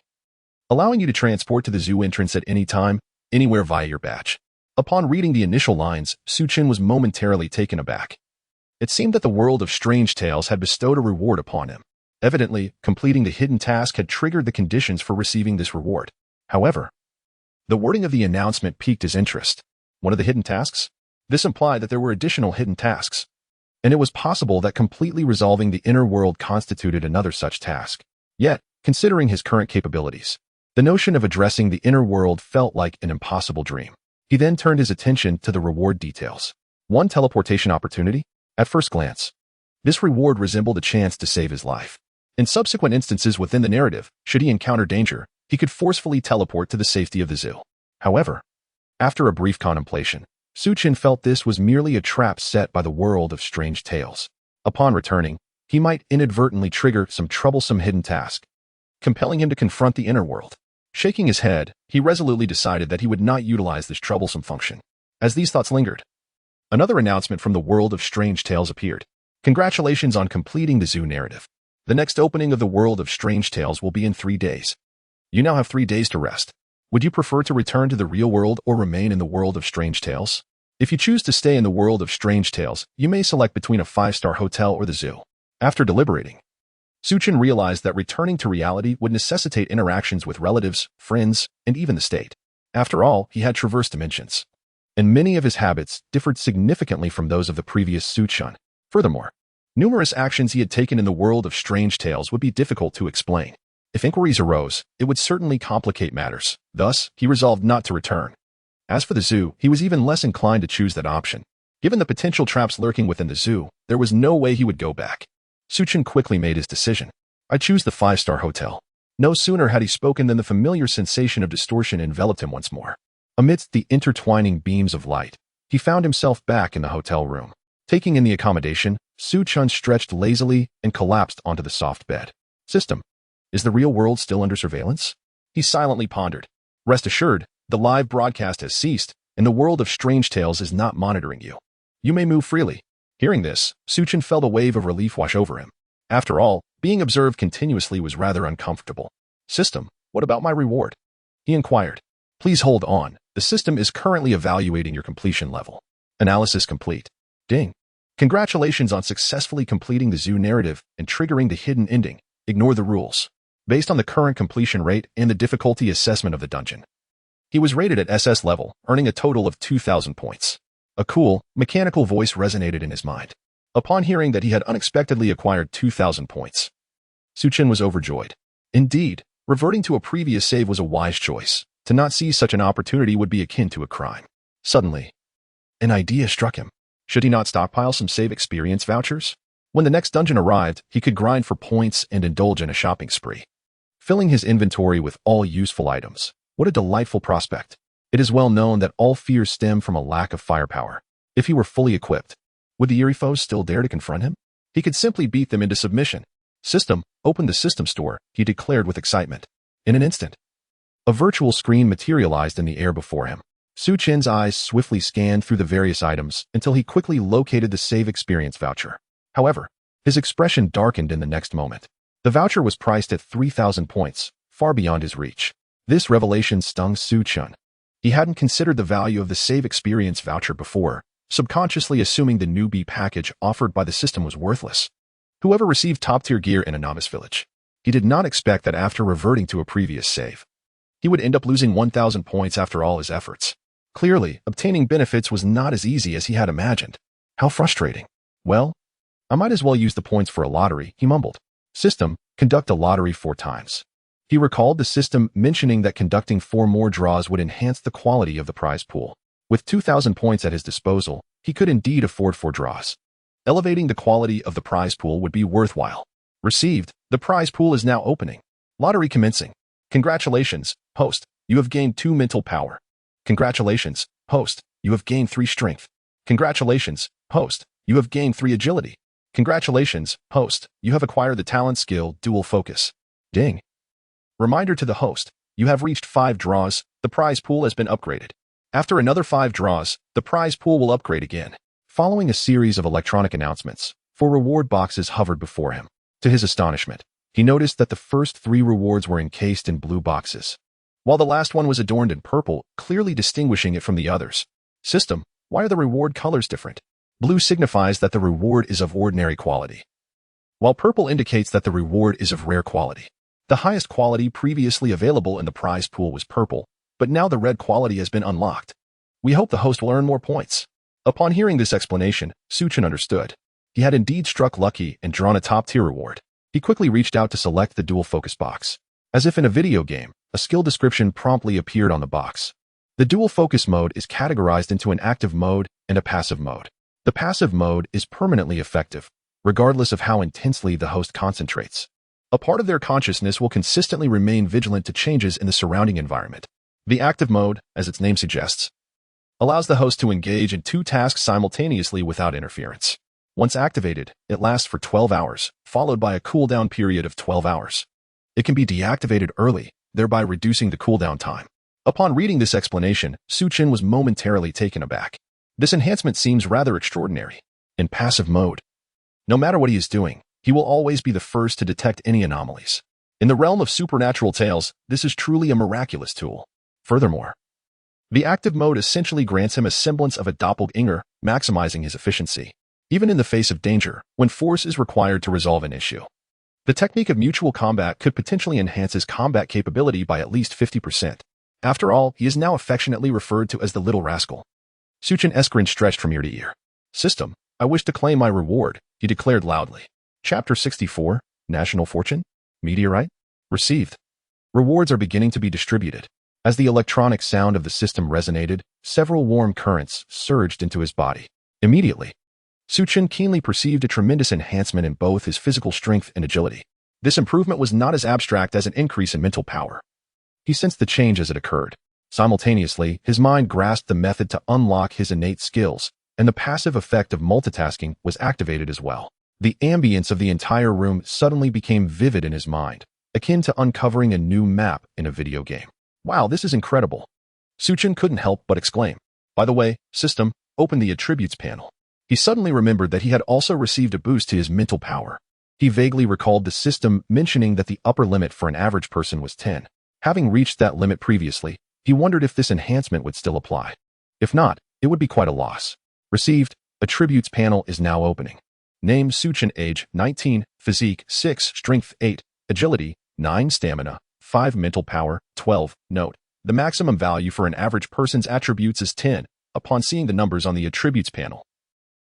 allowing you to transport to the zoo entrance at any time, anywhere via your badge. Upon reading the initial lines, Chen was momentarily taken aback. It seemed that the world of strange tales had bestowed a reward upon him. Evidently, completing the hidden task had triggered the conditions for receiving this reward. However, the wording of the announcement piqued his interest. One of the hidden tasks? This implied that there were additional hidden tasks, and it was possible that completely resolving the inner world constituted another such task. Yet, considering his current capabilities, the notion of addressing the inner world felt like an impossible dream. He then turned his attention to the reward details. One teleportation opportunity? At first glance, this reward resembled a chance to save his life. In subsequent instances within the narrative, should he encounter danger, he could forcefully teleport to the safety of the zoo. However, after a brief contemplation, Chen felt this was merely a trap set by the world of strange tales. Upon returning, he might inadvertently trigger some troublesome hidden task, compelling him to confront the inner world. Shaking his head, he resolutely decided that he would not utilize this troublesome function. As these thoughts lingered, another announcement from the world of strange tales appeared. Congratulations on completing the zoo narrative. The next opening of the world of strange tales will be in 3 days. You now have 3 days to rest. Would you prefer to return to the real world or remain in the world of strange tales? If you choose to stay in the world of strange tales, you may select between a 5-star hotel or the zoo. After deliberating, Chen realized that returning to reality would necessitate interactions with relatives, friends, and even the state. After all, he had traversed dimensions, and many of his habits differed significantly from those of the previous Chen. Furthermore, numerous actions he had taken in the world of strange tales would be difficult to explain. If inquiries arose, it would certainly complicate matters. Thus, he resolved not to return. As for the zoo, he was even less inclined to choose that option. Given the potential traps lurking within the zoo, there was no way he would go back. Chen quickly made his decision. I choose the 5-star hotel. No sooner had he spoken than the familiar sensation of distortion enveloped him once more. Amidst the intertwining beams of light, he found himself back in the hotel room. Taking in the accommodation, Chen stretched lazily and collapsed onto the soft bed. System. Is the real world still under surveillance? He silently pondered. Rest assured, the live broadcast has ceased, and the world of strange tales is not monitoring you. You may move freely. Hearing this, Chen felt a wave of relief wash over him. After all, being observed continuously was rather uncomfortable. System, what about my reward? He inquired. Please hold on. The system is currently evaluating your completion level. Analysis complete. Ding. Congratulations on successfully completing the zoo narrative and triggering the hidden ending. Ignore the rules. Based on the current completion rate and the difficulty assessment of the dungeon, he was rated at SS level, earning a total of 2,000 points. A cool, mechanical voice resonated in his mind. Upon hearing that he had unexpectedly acquired 2,000 points, Chen was overjoyed. Indeed, reverting to a previous save was a wise choice. To not seize such an opportunity would be akin to a crime. Suddenly, an idea struck him. Should he not stockpile some save experience vouchers? When the next dungeon arrived, he could grind for points and indulge in a shopping spree, filling his inventory with all useful items. What a delightful prospect. It is well known that all fears stem from a lack of firepower. If he were fully equipped, would the eerie foes still dare to confront him? He could simply beat them into submission. System, open the system store, he declared with excitement. In an instant, a virtual screen materialized in the air before him. Chen's eyes swiftly scanned through the various items until he quickly located the save experience voucher. However, his expression darkened in the next moment. The voucher was priced at 3,000 points, far beyond his reach. This revelation stung Chen. He hadn't considered the value of the save experience voucher before, subconsciously assuming the newbie package offered by the system was worthless. Whoever received top-tier gear in a novice village. He did not expect that after reverting to a previous save, he would end up losing 1,000 points after all his efforts. Clearly, obtaining benefits was not as easy as he had imagined. How frustrating. Well, I might as well use the points for a lottery, he mumbled. System, conduct a lottery 4 times. He recalled the system mentioning that conducting 4 more draws would enhance the quality of the prize pool. With 2,000 points at his disposal, he could indeed afford 4 draws. Elevating the quality of the prize pool would be worthwhile. Received, the prize pool is now opening. Lottery commencing. Congratulations, host, you have gained 2 mental power. Congratulations, host, you have gained 3 strength. Congratulations, host, you have gained 3 agility. Congratulations, host, you have acquired the talent skill dual focus. Ding. Reminder to the host, you have reached 5 draws, the prize pool has been upgraded. After another 5 draws, the prize pool will upgrade again. Following a series of electronic announcements, 4 reward boxes hovered before him. To his astonishment, he noticed that the first 3 rewards were encased in blue boxes, while the last one was adorned in purple, clearly distinguishing it from the others. System, why are the reward colors different? Blue signifies that the reward is of ordinary quality, while purple indicates that the reward is of rare quality. The highest quality previously available in the prize pool was purple, but now the red quality has been unlocked. We hope the host will earn more points. Upon hearing this explanation, Chen understood. He had indeed struck lucky and drawn a top-tier reward. He quickly reached out to select the dual focus box. As if in a video game, a skill description promptly appeared on the box. The dual focus mode is categorized into an active mode and a passive mode. The passive mode is permanently effective, regardless of how intensely the host concentrates. A part of their consciousness will consistently remain vigilant to changes in the surrounding environment. The active mode, as its name suggests, allows the host to engage in two tasks simultaneously without interference. Once activated, it lasts for 12 hours, followed by a cooldown period of 12 hours. It can be deactivated early, thereby reducing the cooldown time. Upon reading this explanation, Chen was momentarily taken aback. This enhancement seems rather extraordinary. In passive mode, no matter what he is doing, he will always be the first to detect any anomalies. In the realm of supernatural tales, this is truly a miraculous tool. Furthermore, the active mode essentially grants him a semblance of a doppelganger, maximizing his efficiency, even in the face of danger, when force is required to resolve an issue. The technique of mutual combat could potentially enhance his combat capability by at least 50%. After all, he is now affectionately referred to as the Little Rascal. Chen grin stretched from ear to ear. System, I wish to claim my reward, he declared loudly. Chapter 64, National Fortune? Meteorite? Received. Rewards are beginning to be distributed. As the electronic sound of the system resonated, several warm currents surged into his body. Immediately, Chen keenly perceived a tremendous enhancement in both his physical strength and agility. This improvement was not as abstract as an increase in mental power. He sensed the change as it occurred. Simultaneously, his mind grasped the method to unlock his innate skills, and the passive effect of multitasking was activated as well. The ambience of the entire room suddenly became vivid in his mind, akin to uncovering a new map in a video game. Wow, this is incredible. Chen couldn't help but exclaim. By the way, system, open the attributes panel. He suddenly remembered that he had also received a boost to his mental power. He vaguely recalled the system mentioning that the upper limit for an average person was 10. Having reached that limit previously, he wondered if this enhancement would still apply. If not, it would be quite a loss. Received, attributes panel is now opening. Name Chen, age 19, physique 6, strength 8, agility 9, stamina 5, mental power 12. Note, the maximum value for an average person's attributes is 10. Upon seeing the numbers on the attributes panel,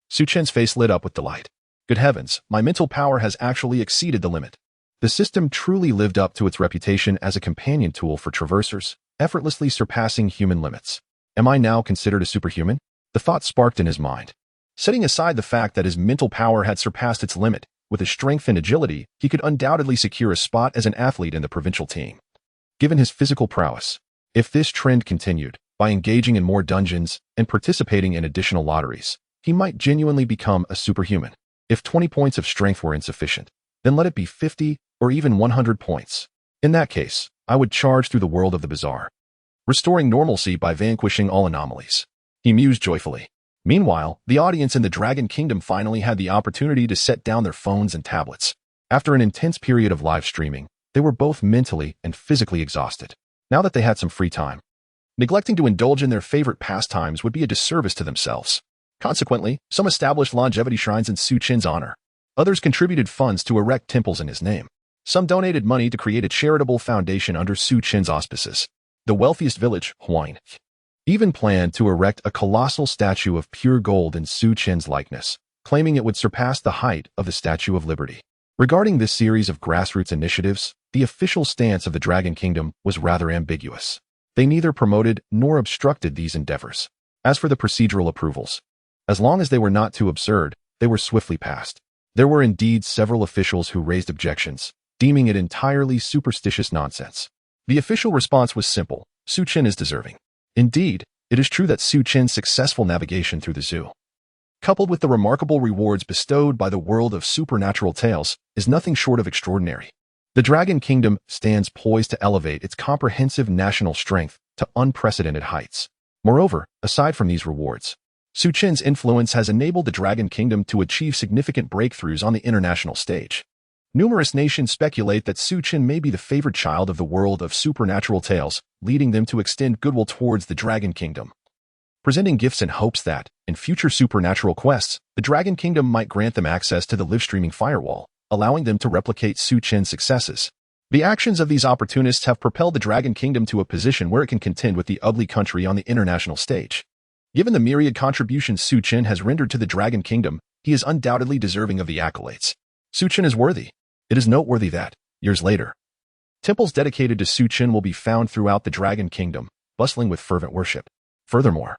Chen's face lit up with delight. Good heavens, my mental power has actually exceeded the limit. The system truly lived up to its reputation as a companion tool for traversers, effortlessly surpassing human limits. Am I now considered a superhuman? The thought sparked in his mind. Setting aside the fact that his mental power had surpassed its limit, with his strength and agility, he could undoubtedly secure a spot as an athlete in the provincial team. Given his physical prowess, if this trend continued, by engaging in more dungeons and participating in additional lotteries, he might genuinely become a superhuman. If 20 points of strength were insufficient, then let it be 50 or even 100 points. In that case, I would charge through the world of the bizarre, restoring normalcy by vanquishing all anomalies. He mused joyfully. Meanwhile, the audience in the Dragon Kingdom finally had the opportunity to set down their phones and tablets. After an intense period of live streaming, they were both mentally and physically exhausted. Now that they had some free time, neglecting to indulge in their favorite pastimes would be a disservice to themselves. Consequently, some established longevity shrines in Chen's honor. Others contributed funds to erect temples in his name. Some donated money to create a charitable foundation under Chen's auspices. The wealthiest village, widen, even planned to erect a colossal statue of pure gold in Chen's likeness, claiming it would surpass the height of the Statue of Liberty. Regarding this series of grassroots initiatives, the official stance of the Dragon Kingdom was rather ambiguous. They neither promoted nor obstructed these endeavors. As for the procedural approvals, as long as they were not too absurd, they were swiftly passed. There were indeed several officials who raised objections, deeming it entirely superstitious nonsense. The official response was simple: Chen is deserving. Indeed, it is true that Chen's successful navigation through the zoo, coupled with the remarkable rewards bestowed by the world of supernatural tales, is nothing short of extraordinary. The Dragon Kingdom stands poised to elevate its comprehensive national strength to unprecedented heights. Moreover, aside from these rewards, Chen's influence has enabled the Dragon Kingdom to achieve significant breakthroughs on the international stage. Numerous nations speculate that Chen may be the favored child of the world of supernatural tales, leading them to extend goodwill towards the Dragon Kingdom. presenting gifts in hopes that, in future supernatural quests, the Dragon Kingdom might grant them access to the live-streaming firewall, allowing them to replicate Chen's successes. The actions of these opportunists have propelled the Dragon Kingdom to a position where it can contend with the ugly country on the international stage. Given the myriad contributions Chen has rendered to the Dragon Kingdom, he is undoubtedly deserving of the accolades. Chen is worthy. It is noteworthy that, years later, temples dedicated to Chen will be found throughout the Dragon Kingdom, bustling with fervent worship. Furthermore,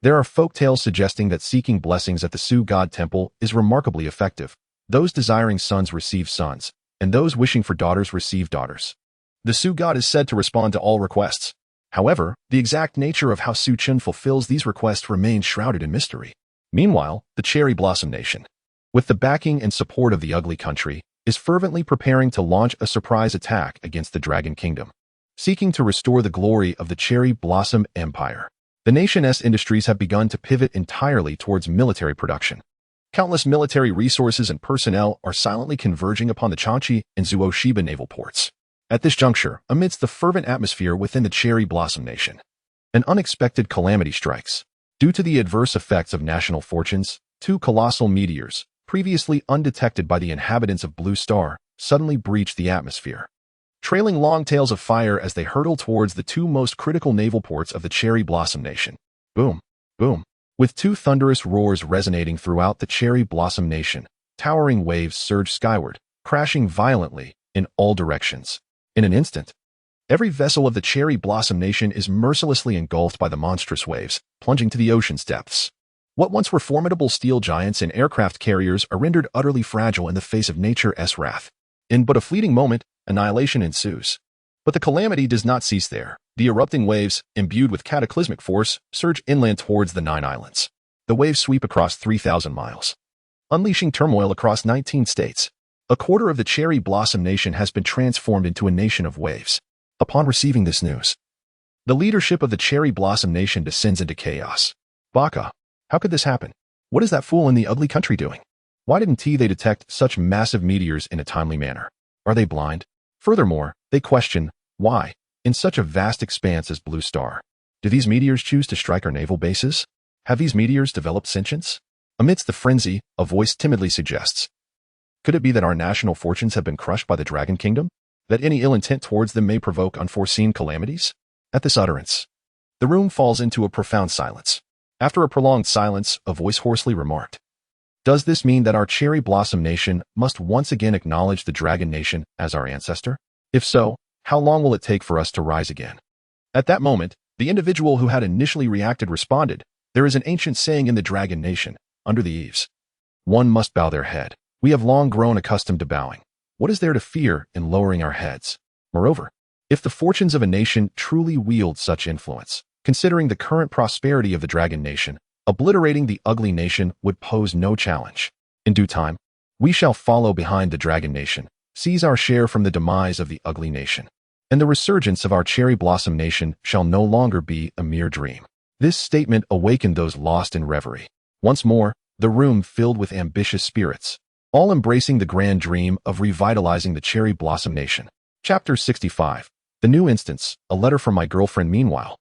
there are folktales suggesting that seeking blessings at the Su God Temple is remarkably effective. Those desiring sons receive sons, and those wishing for daughters receive daughters. The Su God is said to respond to all requests. However, the exact nature of how Chen fulfills these requests remains shrouded in mystery. Meanwhile, the Cherry Blossom Nation, with the backing and support of the ugly country, is fervently preparing to launch a surprise attack against the Dragon Kingdom, seeking to restore the glory of the Cherry Blossom Empire. The nation's industries have begun to pivot entirely towards military production. Countless military resources and personnel are silently converging upon the Changchi and Zuoshiba naval ports. At this juncture, amidst the fervent atmosphere within the Cherry Blossom Nation, an unexpected calamity strikes. Due to the adverse effects of national fortunes, two colossal meteors, previously undetected by the inhabitants of Blue Star, suddenly breached the atmosphere, trailing long tails of fire as they hurtle towards the two most critical naval ports of the Cherry Blossom Nation. Boom, boom. With two thunderous roars resonating throughout the Cherry Blossom Nation, towering waves surge skyward, crashing violently in all directions. In an instant, every vessel of the Cherry Blossom Nation is mercilessly engulfed by the monstrous waves, plunging to the ocean's depths. What once were formidable steel giants and aircraft carriers are rendered utterly fragile in the face of nature's wrath. In but a fleeting moment, annihilation ensues. But the calamity does not cease there. The erupting waves, imbued with cataclysmic force, surge inland towards the 9 islands. The waves sweep across 3,000 miles, unleashing turmoil across 19 states. A quarter of the Cherry Blossom Nation has been transformed into a nation of waves. Upon receiving this news, the leadership of the Cherry Blossom Nation descends into chaos. Baka, how could this happen? What is that fool in the ugly country doing? Why didn't they detect such massive meteors in a timely manner? Are they blind? Furthermore, they question, why, in such a vast expanse as Blue Star, do these meteors choose to strike our naval bases? Have these meteors developed sentience? Amidst the frenzy, a voice timidly suggests, could it be that our national fortunes have been crushed by the Dragon Kingdom? That any ill intent towards them may provoke unforeseen calamities? At this utterance, the room falls into a profound silence. After a prolonged silence, a voice hoarsely remarked, does this mean that our Cherry Blossom Nation must once again acknowledge the Dragon Nation as our ancestor? If so, how long will it take for us to rise again? At that moment, the individual who had initially reacted responded, there is an ancient saying in the Dragon Nation, under the eaves. One must bow their head. We have long grown accustomed to bowing. What is there to fear in lowering our heads? Moreover, if the fortunes of a nation truly wield such influence, considering the current prosperity of the Dragon Nation, obliterating the ugly nation would pose no challenge. In due time, we shall follow behind the Dragon Nation, seize our share from the demise of the ugly nation, and the resurgence of our Cherry Blossom Nation shall no longer be a mere dream. This statement awakened those lost in reverie. Once more, the room filled with ambitious spirits, all embracing the grand dream of revitalizing the Cherry Blossom Nation. Chapter 65. The New Instance, a letter from my girlfriend. Meanwhile,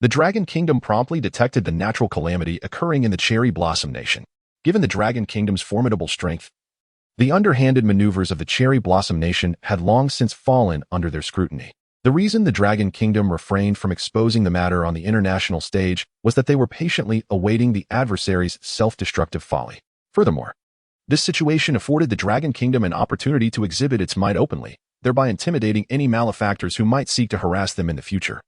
the Dragon Kingdom promptly detected the natural calamity occurring in the Cherry Blossom Nation. Given the Dragon Kingdom's formidable strength, the underhanded maneuvers of the Cherry Blossom Nation had long since fallen under their scrutiny. The reason the Dragon Kingdom refrained from exposing the matter on the international stage was that they were patiently awaiting the adversary's self-destructive folly. Furthermore, this situation afforded the Dragon Kingdom an opportunity to exhibit its might openly, thereby intimidating any malefactors who might seek to harass them in the future.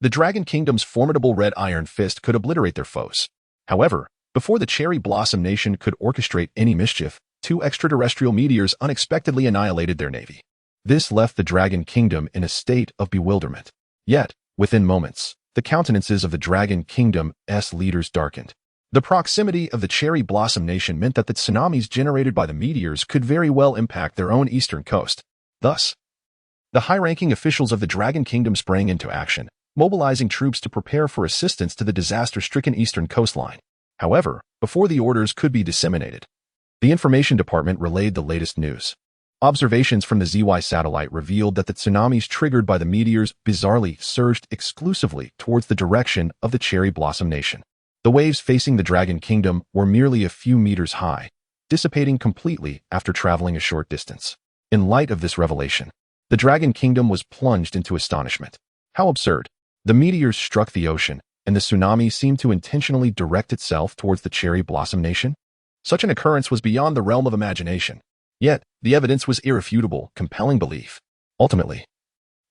The Dragon Kingdom's formidable red iron fist could obliterate their foes. However, before the Cherry Blossom Nation could orchestrate any mischief, two extraterrestrial meteors unexpectedly annihilated their navy. This left the Dragon Kingdom in a state of bewilderment. Yet, within moments, the countenances of the Dragon Kingdom's leaders darkened. The proximity of the Cherry Blossom Nation meant that the tsunamis generated by the meteors could very well impact their own eastern coast. Thus, the high-ranking officials of the Dragon Kingdom sprang into action, mobilizing troops to prepare for assistance to the disaster-stricken eastern coastline. However, before the orders could be disseminated, the Information Department relayed the latest news. Observations from the ZY satellite revealed that the tsunamis triggered by the meteors bizarrely surged exclusively towards the direction of the Cherry Blossom Nation. The waves facing the Dragon Kingdom were merely a few meters high, dissipating completely after traveling a short distance. In light of this revelation, the Dragon Kingdom was plunged into astonishment. How absurd! The meteors struck the ocean, and the tsunami seemed to intentionally direct itself towards the Cherry Blossom Nation? Such an occurrence was beyond the realm of imagination. Yet, the evidence was irrefutable, compelling belief. Ultimately,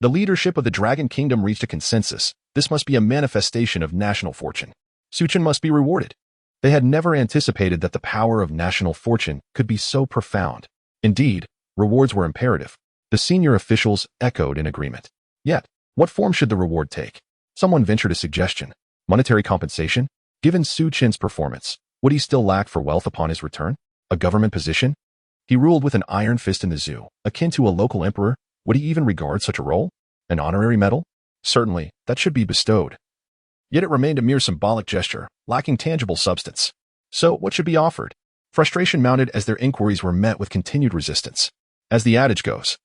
the leadership of the Dragon Kingdom reached a consensus. This must be a manifestation of national fortune. Chen must be rewarded. They had never anticipated that the power of national fortune could be so profound. Indeed, rewards were imperative. The senior officials echoed in agreement. Yet, what form should the reward take? Someone ventured a suggestion. Monetary compensation? Given Chen's performance, would he still lack for wealth upon his return? A government position? He ruled with an iron fist in the zoo, akin to a local emperor. Would he even regard such a role? An honorary medal? Certainly, that should be bestowed. Yet it remained a mere symbolic gesture, lacking tangible substance. So, what should be offered? Frustration mounted as their inquiries were met with continued resistance. As the adage goes,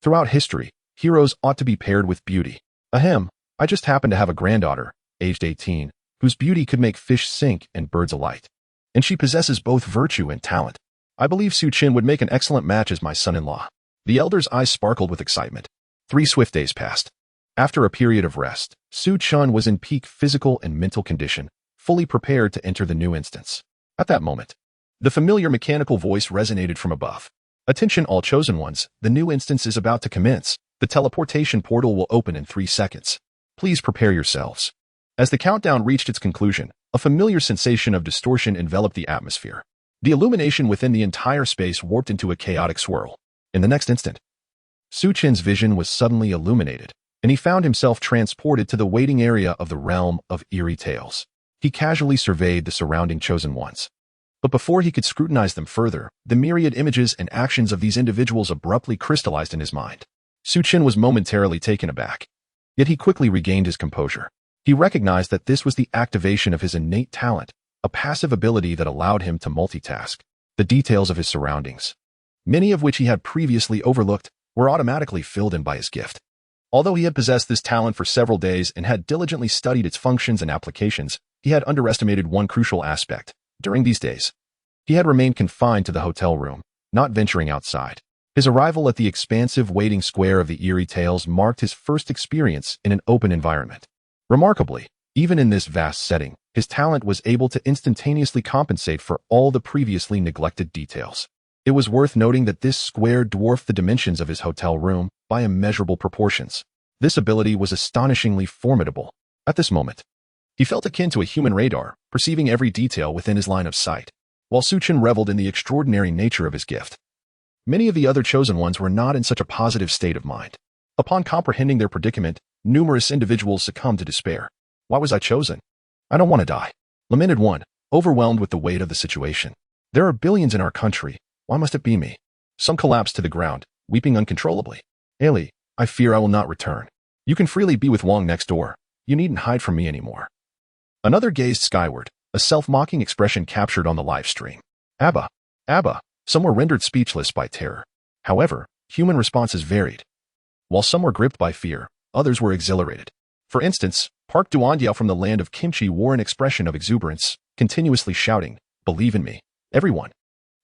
throughout history, heroes ought to be paired with beauty. Ahem, I just happen to have a granddaughter, aged 18, whose beauty could make fish sink and birds alight. And she possesses both virtue and talent. I believe Chen would make an excellent match as my son-in-law. The elder's eyes sparkled with excitement. 3 swift days passed. After a period of rest, Chen was in peak physical and mental condition, fully prepared to enter the new instance. At that moment, the familiar mechanical voice resonated from above. Attention all chosen ones, the new instance is about to commence. The teleportation portal will open in 3 seconds. Please prepare yourselves. As the countdown reached its conclusion, a familiar sensation of distortion enveloped the atmosphere. The illumination within the entire space warped into a chaotic swirl. In the next instant, Chen's vision was suddenly illuminated, and he found himself transported to the waiting area of the realm of eerie tales. He casually surveyed the surrounding chosen ones. But before he could scrutinize them further, the myriad images and actions of these individuals abruptly crystallized in his mind. Chen was momentarily taken aback. Yet he quickly regained his composure. He recognized that this was the activation of his innate talent, a passive ability that allowed him to multitask. The details of his surroundings, many of which he had previously overlooked, were automatically filled in by his gift. Although he had possessed this talent for several days and had diligently studied its functions and applications, he had underestimated one crucial aspect. During these days, he had remained confined to the hotel room, not venturing outside. His arrival at the expansive waiting square of the eerie tales marked his first experience in an open environment. Remarkably, even in this vast setting, his talent was able to instantaneously compensate for all the previously neglected details. It was worth noting that this square dwarfed the dimensions of his hotel room by immeasurable proportions. This ability was astonishingly formidable. At this moment, he felt akin to a human radar, perceiving every detail within his line of sight, while Chen reveled in the extraordinary nature of his gift. Many of the other chosen ones were not in such a positive state of mind. Upon comprehending their predicament, numerous individuals succumbed to despair. Why was I chosen? I don't want to die, lamented one, overwhelmed with the weight of the situation. There are billions in our country. Why must it be me? Some collapsed to the ground, weeping uncontrollably. Ailey, I fear I will not return. You can freely be with Wong next door. You needn't hide from me anymore. Another gazed skyward, a self-mocking expression captured on the live stream. Abba, Abba. Some were rendered speechless by terror. However, human responses varied. While some were gripped by fear, others were exhilarated. For instance, Park Duandiao from the land of kimchi wore an expression of exuberance, continuously shouting, "Believe in me, everyone.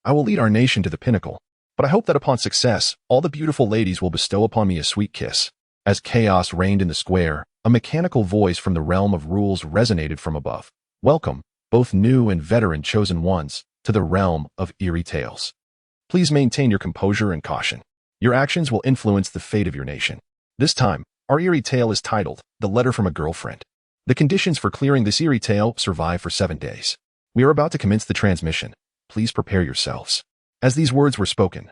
I will lead our nation to the pinnacle. But I hope that upon success, all the beautiful ladies will bestow upon me a sweet kiss." As chaos reigned in the square, a mechanical voice from the realm of rules resonated from above. Welcome, both new and veteran chosen ones, to the realm of eerie tales. Please maintain your composure and caution. Your actions will influence the fate of your nation. This time, our eerie tale is titled, The Letter from a Girlfriend. The conditions for clearing this eerie tale survive for 7 days. We are about to commence the transmission. Please prepare yourselves. As these words were spoken,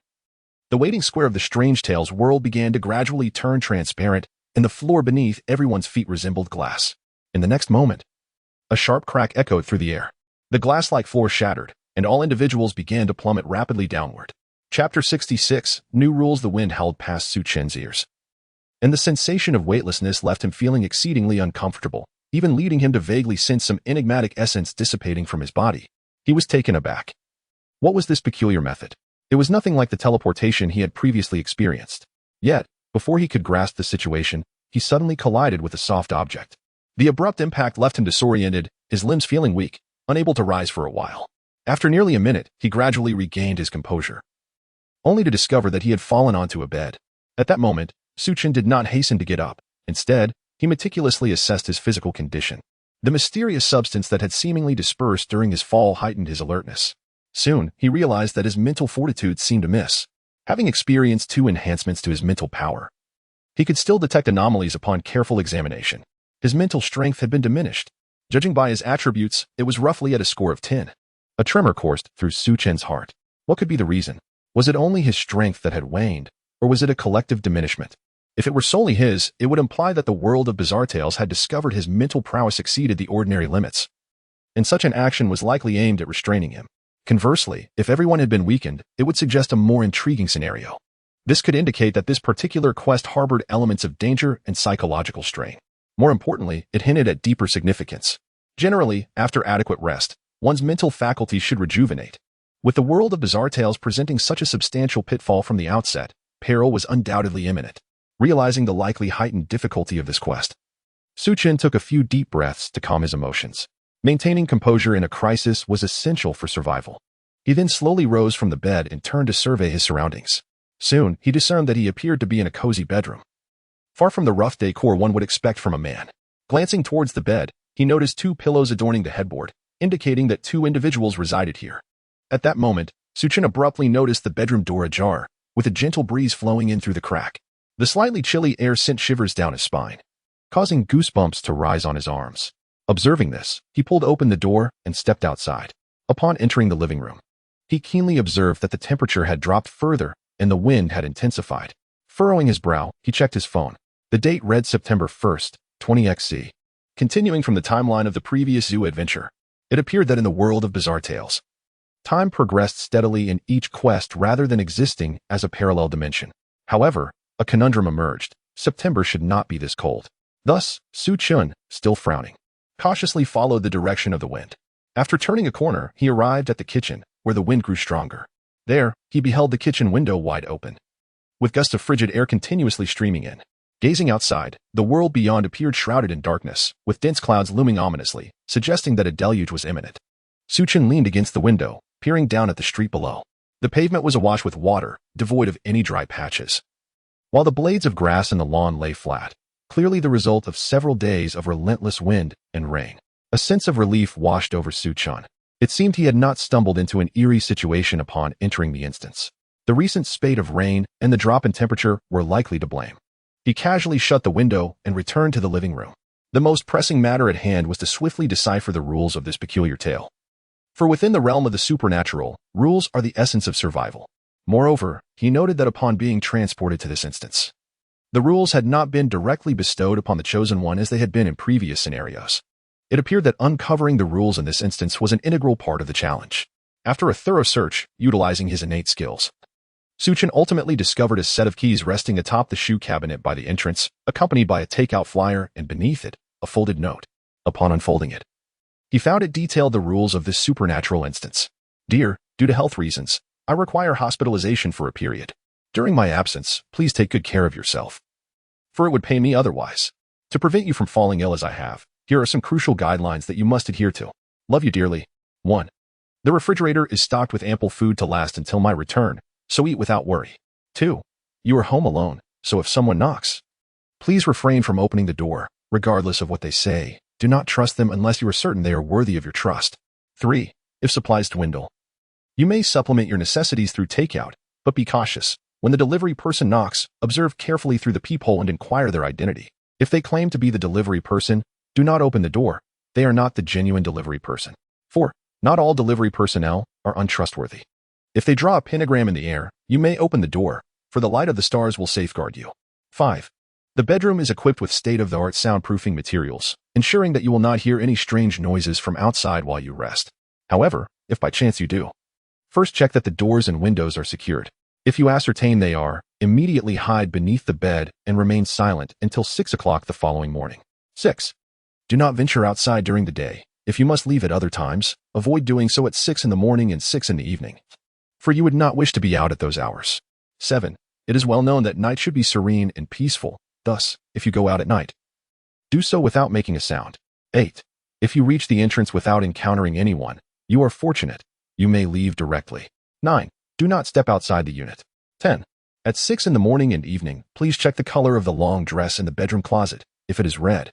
the waiting square of the Strange Tales world began to gradually turn transparent, and the floor beneath everyone's feet resembled glass. In the next moment, a sharp crack echoed through the air. The glass-like floor shattered, and all individuals began to plummet rapidly downward. Chapter 66, New Rules. The wind howled past Chen's ears, and the sensation of weightlessness left him feeling exceedingly uncomfortable, even leading him to vaguely sense some enigmatic essence dissipating from his body. He was taken aback. What was this peculiar method? It was nothing like the teleportation he had previously experienced. Yet, before he could grasp the situation, he suddenly collided with a soft object. The abrupt impact left him disoriented, his limbs feeling weak, unable to rise for a while. After nearly a minute, he gradually regained his composure, only to discover that he had fallen onto a bed. At that moment, Chen did not hasten to get up. Instead, he meticulously assessed his physical condition. The mysterious substance that had seemingly dispersed during his fall heightened his alertness. Soon, he realized that his mental fortitude seemed amiss. Having experienced 2 enhancements to his mental power, he could still detect anomalies upon careful examination. His mental strength had been diminished. Judging by his attributes, it was roughly at a score of 10. A tremor coursed through Chen's heart. What could be the reason? Was it only his strength that had waned, or was it a collective diminishment? If it were solely his, it would imply that the world of bizarre tales had discovered his mental prowess exceeded the ordinary limits, and such an action was likely aimed at restraining him. Conversely, if everyone had been weakened, it would suggest a more intriguing scenario. This could indicate that this particular quest harbored elements of danger and psychological strain. More importantly, it hinted at deeper significance. Generally, after adequate rest, one's mental faculties should rejuvenate. With the world of bizarre tales presenting such a substantial pitfall from the outset, peril was undoubtedly imminent. Realizing the likely heightened difficulty of this quest, Chen took a few deep breaths to calm his emotions. Maintaining composure in a crisis was essential for survival. He then slowly rose from the bed and turned to survey his surroundings. Soon, he discerned that he appeared to be in a cozy bedroom, far from the rough decor one would expect from a man. Glancing towards the bed, he noticed 2 pillows adorning the headboard, indicating that 2 individuals resided here. At that moment, Chen abruptly noticed the bedroom door ajar, with a gentle breeze flowing in through the crack. The slightly chilly air sent shivers down his spine, causing goosebumps to rise on his arms. Observing this, he pulled open the door and stepped outside. Upon entering the living room, he keenly observed that the temperature had dropped further and the wind had intensified. Furrowing his brow, he checked his phone. The date read September 1st, 20XC. Continuing from the timeline of the previous zoo adventure, it appeared that in the world of bizarre tales, time progressed steadily in each quest rather than existing as a parallel dimension. However, a conundrum emerged. September should not be this cold. Thus, Chen, still frowning, cautiously followed the direction of the wind. After turning a corner, he arrived at the kitchen, where the wind grew stronger. There, he beheld the kitchen window wide open, with gusts of frigid air continuously streaming in. Gazing outside, the world beyond appeared shrouded in darkness, with dense clouds looming ominously, suggesting that a deluge was imminent. Chen leaned against the window, peering down at the street below. The pavement was awash with water, devoid of any dry patches, while the blades of grass in the lawn lay flat, clearly the result of several days of relentless wind and rain. A sense of relief washed over Chen. It seemed he had not stumbled into an eerie situation upon entering the instance. The recent spate of rain and the drop in temperature were likely to blame. He casually shut the window and returned to the living room. The most pressing matter at hand was to swiftly decipher the rules of this peculiar tale. For within the realm of the supernatural, rules are the essence of survival. Moreover, he noted that upon being transported to this instance, the rules had not been directly bestowed upon the chosen one as they had been in previous scenarios. It appeared that uncovering the rules in this instance was an integral part of the challenge. After a thorough search, utilizing his innate skills, Chen ultimately discovered a set of keys resting atop the shoe cabinet by the entrance, accompanied by a takeout flyer and beneath it, a folded note. Upon unfolding it, he found it detailed the rules of this supernatural instance. Dear, due to health reasons, I require hospitalization for a period. During my absence, please take good care of yourself, for it would pay me otherwise. To prevent you from falling ill as I have, here are some crucial guidelines that you must adhere to. Love you dearly. 1. The refrigerator is stocked with ample food to last until my return, so eat without worry. 2. You are home alone, so if someone knocks, please refrain from opening the door, regardless of what they say. Do not trust them unless you are certain they are worthy of your trust. 3. If supplies dwindle, you may supplement your necessities through takeout, but be cautious. When the delivery person knocks, observe carefully through the peephole and inquire their identity. If they claim to be the delivery person, do not open the door. They are not the genuine delivery person. 4. Not all delivery personnel are untrustworthy. If they draw a pentagram in the air, you may open the door, for the light of the stars will safeguard you. 5. The bedroom is equipped with state-of-the-art soundproofing materials, ensuring that you will not hear any strange noises from outside while you rest. However, if by chance you do, first check that the doors and windows are secured. If you ascertain they are, immediately hide beneath the bed and remain silent until 6 o'clock the following morning. 6. Do not venture outside during the day. If you must leave at other times, avoid doing so at 6 in the morning and 6 in the evening, for you would not wish to be out at those hours. 7. It is well known that night should be serene and peaceful. Thus, if you go out at night, do so without making a sound. 8. If you reach the entrance without encountering anyone, you are fortunate. You may leave directly. 9. Do not step outside the unit. 10. At 6 in the morning and evening, please check the color of the long dress in the bedroom closet. If it is red,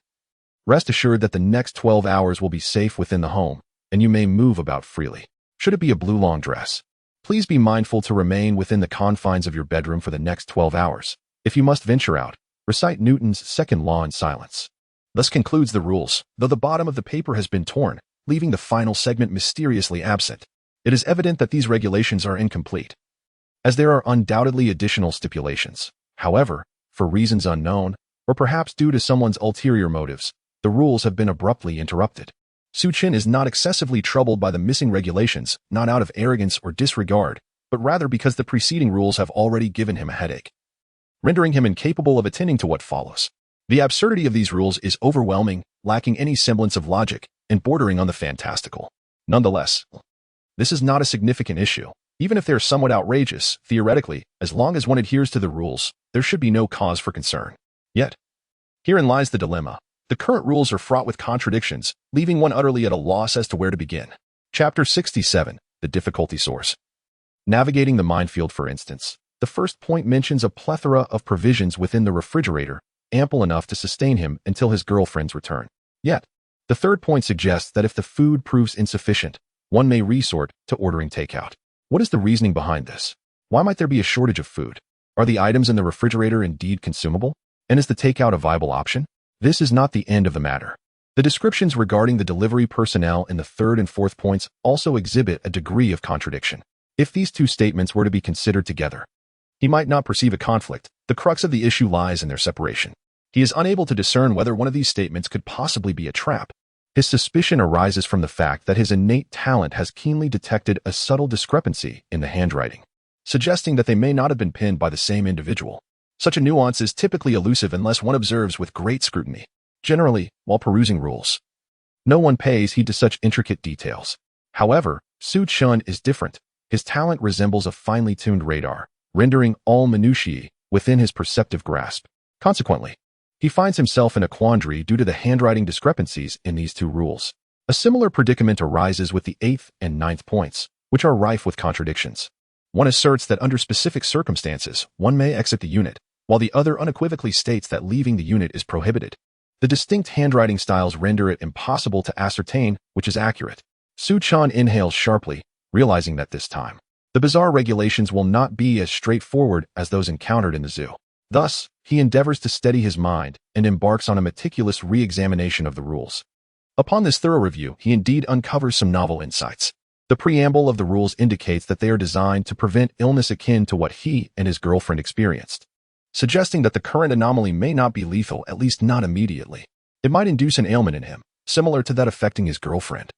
rest assured that the next 12 hours will be safe within the home, and you may move about freely. Should it be a blue long dress, please be mindful to remain within the confines of your bedroom for the next 12 hours. If you must venture out, recite Newton's second law in silence. Thus concludes the rules, though the bottom of the paper has been torn, leaving the final segment mysteriously absent. It is evident that these regulations are incomplete, as there are undoubtedly additional stipulations. However, for reasons unknown, or perhaps due to someone's ulterior motives, the rules have been abruptly interrupted. Chen is not excessively troubled by the missing regulations, not out of arrogance or disregard, but rather because the preceding rules have already given him a headache, rendering him incapable of attending to what follows. The absurdity of these rules is overwhelming, lacking any semblance of logic, and bordering on the fantastical. Nonetheless, this is not a significant issue. Even if they are somewhat outrageous, theoretically, as long as one adheres to the rules, there should be no cause for concern. Yet, herein lies the dilemma. The current rules are fraught with contradictions, leaving one utterly at a loss as to where to begin. Chapter 67. The Difficulty Source. Navigating the minefield, for instance. The first point mentions a plethora of provisions within the refrigerator, ample enough to sustain him until his girlfriend's return. Yet, the third point suggests that if the food proves insufficient, one may resort to ordering takeout. What is the reasoning behind this? Why might there be a shortage of food? Are the items in the refrigerator indeed consumable? And is the takeout a viable option? This is not the end of the matter. The descriptions regarding the delivery personnel in the third and fourth points also exhibit a degree of contradiction. If these two statements were to be considered together, he might not perceive a conflict. The crux of the issue lies in their separation. He is unable to discern whether one of these statements could possibly be a trap. His suspicion arises from the fact that his innate talent has keenly detected a subtle discrepancy in the handwriting, suggesting that they may not have been penned by the same individual. Such a nuance is typically elusive unless one observes with great scrutiny. Generally, while perusing rules, no one pays heed to such intricate details. However, Chen is different. His talent resembles a finely tuned radar, rendering all minutiae within his perceptive grasp. Consequently, he finds himself in a quandary due to the handwriting discrepancies in these two rules. A similar predicament arises with the 8th and 9th points, which are rife with contradictions. One asserts that under specific circumstances, one may exit the unit, while the other unequivocally states that leaving the unit is prohibited. The distinct handwriting styles render it impossible to ascertain which is accurate. Chen inhales sharply, realizing that this time, the bizarre regulations will not be as straightforward as those encountered in the zoo. Thus, he endeavors to steady his mind and embarks on a meticulous re-examination of the rules. Upon this thorough review, he indeed uncovers some novel insights. The preamble of the rules indicates that they are designed to prevent illness akin to what he and his girlfriend experienced, suggesting that the current anomaly may not be lethal, at least not immediately. It might induce an ailment in him, similar to that affecting his girlfriend,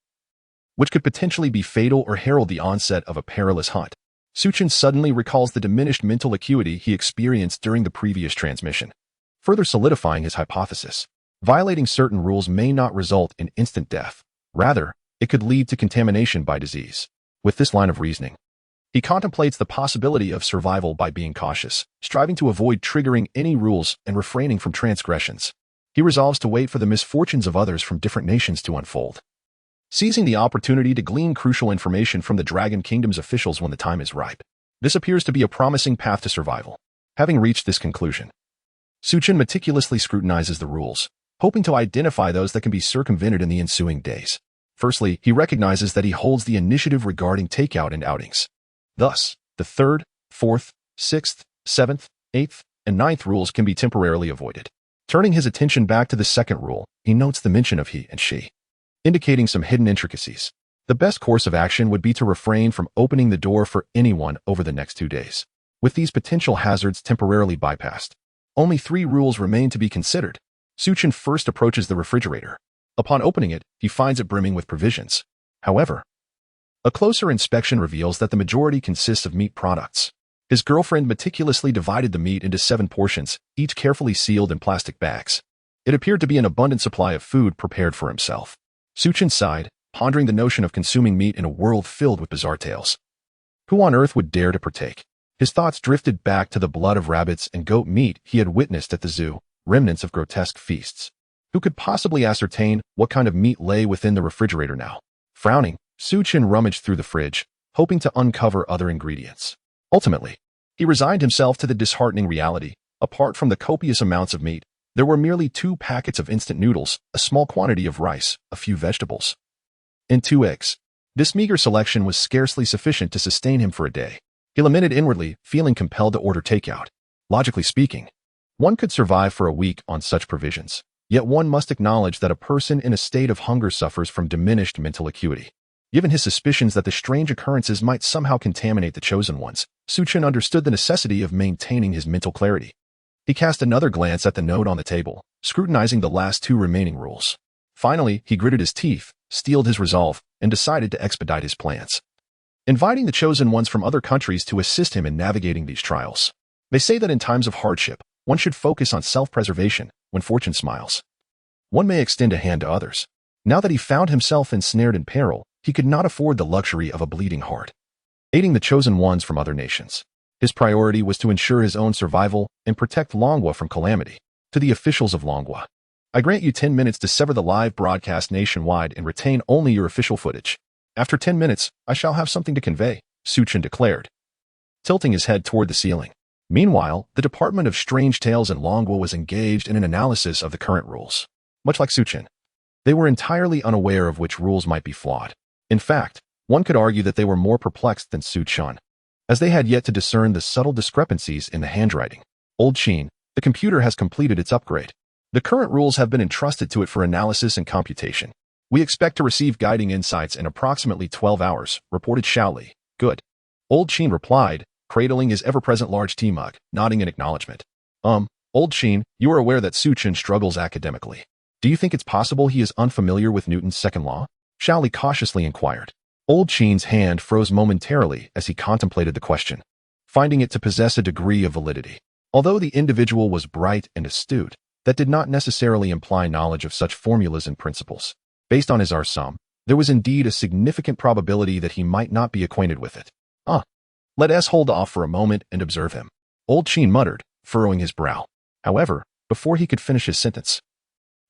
which could potentially be fatal or herald the onset of a perilous hunt. Chen suddenly recalls the diminished mental acuity he experienced during the previous transmission, further solidifying his hypothesis. Violating certain rules may not result in instant death. Rather, it could lead to contamination by disease. With this line of reasoning, he contemplates the possibility of survival by being cautious, striving to avoid triggering any rules and refraining from transgressions. He resolves to wait for the misfortunes of others from different nations to unfold, seizing the opportunity to glean crucial information from the Dragon Kingdom's officials when the time is ripe. This appears to be a promising path to survival. Having reached this conclusion, Chen meticulously scrutinizes the rules, hoping to identify those that can be circumvented in the ensuing days. Firstly, he recognizes that he holds the initiative regarding takeout and outings. Thus, the 3rd, 4th, 6th, 7th, 8th, and 9th rules can be temporarily avoided. Turning his attention back to the 2nd rule, he notes the mention of he and she, indicating some hidden intricacies. The best course of action would be to refrain from opening the door for anyone over the next 2 days. With these potential hazards temporarily bypassed, only 3 rules remain to be considered. Chen first approaches the refrigerator. Upon opening it, he finds it brimming with provisions. However, a closer inspection reveals that the majority consists of meat products. His girlfriend meticulously divided the meat into 7 portions, each carefully sealed in plastic bags. It appeared to be an abundant supply of food prepared for himself. Chen sighed, pondering the notion of consuming meat in a world filled with bizarre tales. Who on earth would dare to partake? His thoughts drifted back to the blood of rabbits and goat meat he had witnessed at the zoo, remnants of grotesque feasts. Who could possibly ascertain what kind of meat lay within the refrigerator now? Frowning, Chen rummaged through the fridge, hoping to uncover other ingredients. Ultimately, he resigned himself to the disheartening reality. Apart from the copious amounts of meat, there were merely 2 packets of instant noodles, a small quantity of rice, a few vegetables, and 2 eggs. This meager selection was scarcely sufficient to sustain him for a day. He lamented inwardly, feeling compelled to order takeout. Logically speaking, one could survive for a week on such provisions. Yet one must acknowledge that a person in a state of hunger suffers from diminished mental acuity. Given his suspicions that the strange occurrences might somehow contaminate the chosen ones, Chen understood the necessity of maintaining his mental clarity. He cast another glance at the note on the table, scrutinizing the last 2 remaining rules. Finally, he gritted his teeth, steeled his resolve, and decided to expedite his plans, inviting the chosen ones from other countries to assist him in navigating these trials. They say that in times of hardship, one should focus on self-preservation. When fortune smiles, one may extend a hand to others. Now that he found himself ensnared in peril, he could not afford the luxury of a bleeding heart. Aiding the chosen ones from other nations, his priority was to ensure his own survival and protect Longwa from calamity. To the officials of Longwa, I grant you 10 minutes to sever the live broadcast nationwide and retain only your official footage. After 10 minutes, I shall have something to convey, Chen declared, tilting his head toward the ceiling. Meanwhile, the Department of Strange Tales in Longwa was engaged in an analysis of the current rules. Much like Chen, they were entirely unaware of which rules might be flawed. In fact, one could argue that they were more perplexed than Chen, as they had yet to discern the subtle discrepancies in the handwriting. Old Chen, the computer has completed its upgrade. The current rules have been entrusted to it for analysis and computation. We expect to receive guiding insights in approximately 12 hours, reported Shaoli. Good. Old Chen replied, cradling his ever-present large tea mug, nodding in acknowledgement. Old Chen, you are aware that Chen struggles academically. Do you think it's possible he is unfamiliar with Newton's second law? Shaoli cautiously inquired. Old Chen's hand froze momentarily as he contemplated the question, finding it to possess a degree of validity. Although the individual was bright and astute, that did not necessarily imply knowledge of such formulas and principles. Based on his arsum, there was indeed a significant probability that he might not be acquainted with it. Let us hold off for a moment and observe him, Old Chen muttered, furrowing his brow. However, before he could finish his sentence,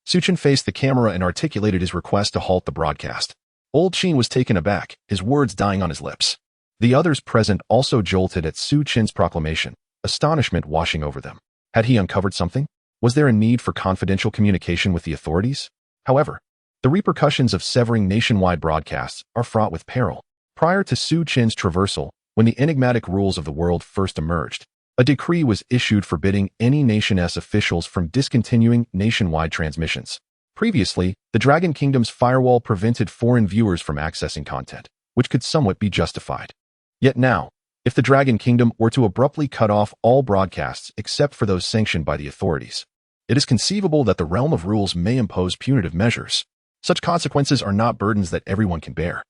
Chen faced the camera and articulated his request to halt the broadcast. Old Chen was taken aback, his words dying on his lips. The others present also jolted at Chen's proclamation, astonishment washing over them. Had he uncovered something? Was there a need for confidential communication with the authorities? However, the repercussions of severing nationwide broadcasts are fraught with peril. Prior to Chen's traversal, when the enigmatic rules of the world first emerged, a decree was issued forbidding any nation's officials from discontinuing nationwide transmissions. Previously, the Dragon Kingdom's firewall prevented foreign viewers from accessing content, which could somewhat be justified. Yet now, if the Dragon Kingdom were to abruptly cut off all broadcasts except for those sanctioned by the authorities, it is conceivable that the realm of rules may impose punitive measures. Such consequences are not burdens that everyone can bear.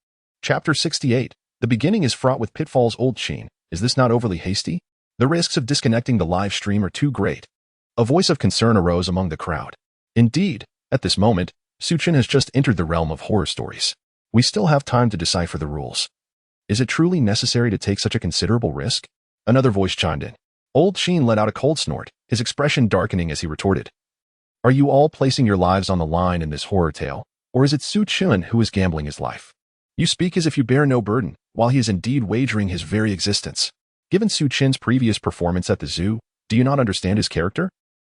Chapter 68. The beginning is fraught with pitfalls. Old Chen, is this not overly hasty? The risks of disconnecting the live stream are too great. A voice of concern arose among the crowd. Indeed, at this moment, Chen has just entered the realm of horror stories. We still have time to decipher the rules. Is it truly necessary to take such a considerable risk? Another voice chimed in. Old Chen let out a cold snort, his expression darkening as he retorted. Are you all placing your lives on the line in this horror tale, or is it Chen who is gambling his life? You speak as if you bear no burden, while he is indeed wagering his very existence. Given Chen's previous performance at the zoo, do you not understand his character?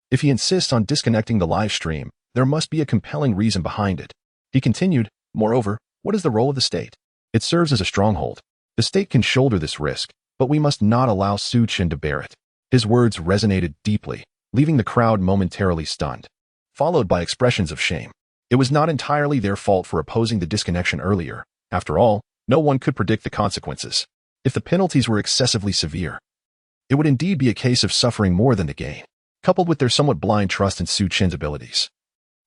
If he insists on disconnecting the live stream, there must be a compelling reason behind it. He continued, moreover, what is the role of the state? It serves as a stronghold. The state can shoulder this risk, but we must not allow Chen to bear it. His words resonated deeply, leaving the crowd momentarily stunned, followed by expressions of shame. It was not entirely their fault for opposing the disconnection earlier. After all, no one could predict the consequences. If the penalties were excessively severe, it would indeed be a case of suffering more than the gain, coupled with their somewhat blind trust in Chen's abilities.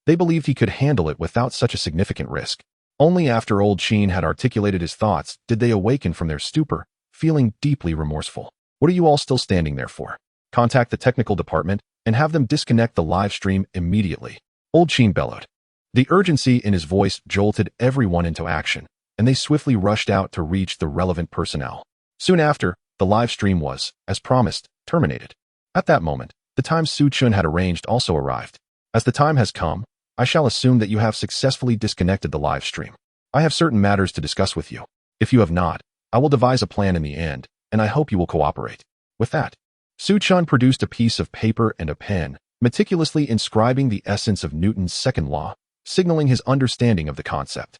They believed he could handle it without such a significant risk. Only after Old Chen had articulated his thoughts did they awaken from their stupor, feeling deeply remorseful. What are you all still standing there for? Contact the technical department and have them disconnect the live stream immediately, Old Chen bellowed. The urgency in his voice jolted everyone into action, and they swiftly rushed out to reach the relevant personnel. Soon after, the live stream was, as promised, terminated. At that moment, the time Chen had arranged also arrived. As the time has come, I shall assume that you have successfully disconnected the live stream. I have certain matters to discuss with you. If you have not, I will devise a plan in the end, and I hope you will cooperate. With that, Chen produced a piece of paper and a pen, meticulously inscribing the essence of Newton's second law, signaling his understanding of the concept.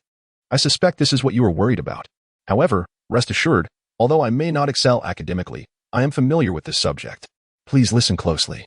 I suspect this is what you are worried about. However, rest assured, although I may not excel academically, I am familiar with this subject. Please listen closely.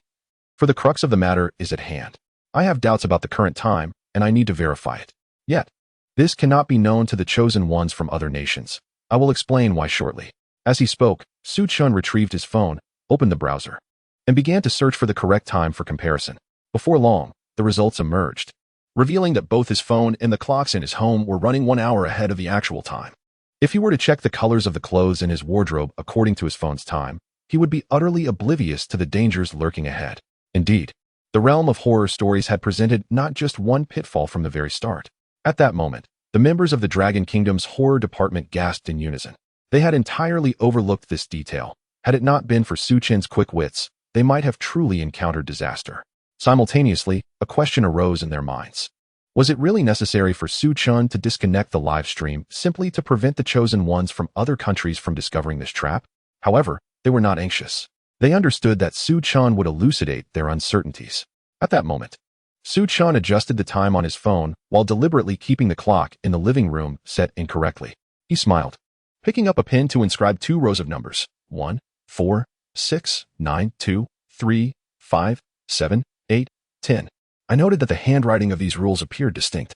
For the crux of the matter is at hand. I have doubts about the current time, and I need to verify it. Yet, this cannot be known to the chosen ones from other nations. I will explain why shortly. As he spoke, Chen retrieved his phone, opened the browser, and began to search for the correct time for comparison. Before long, the results emerged, revealing that both his phone and the clocks in his home were running 1 hour ahead of the actual time. If he were to check the colors of the clothes in his wardrobe according to his phone's time, he would be utterly oblivious to the dangers lurking ahead. Indeed, the realm of horror stories had presented not just one pitfall from the very start. At that moment, the members of the Dragon Kingdom's horror department gasped in unison. They had entirely overlooked this detail. Had it not been for Chen's quick wits, they might have truly encountered disaster. Simultaneously, a question arose in their minds. Was it really necessary for Chen to disconnect the live stream simply to prevent the chosen ones from other countries from discovering this trap? However, they were not anxious. They understood that Chen would elucidate their uncertainties. At that moment, Chen adjusted the time on his phone while deliberately keeping the clock in the living room set incorrectly. He smiled, picking up a pen to inscribe 2 rows of numbers: 1, 4, 6, 9, 2, 3, 5, 7, 8, 10. I noted that the handwriting of these rules appeared distinct.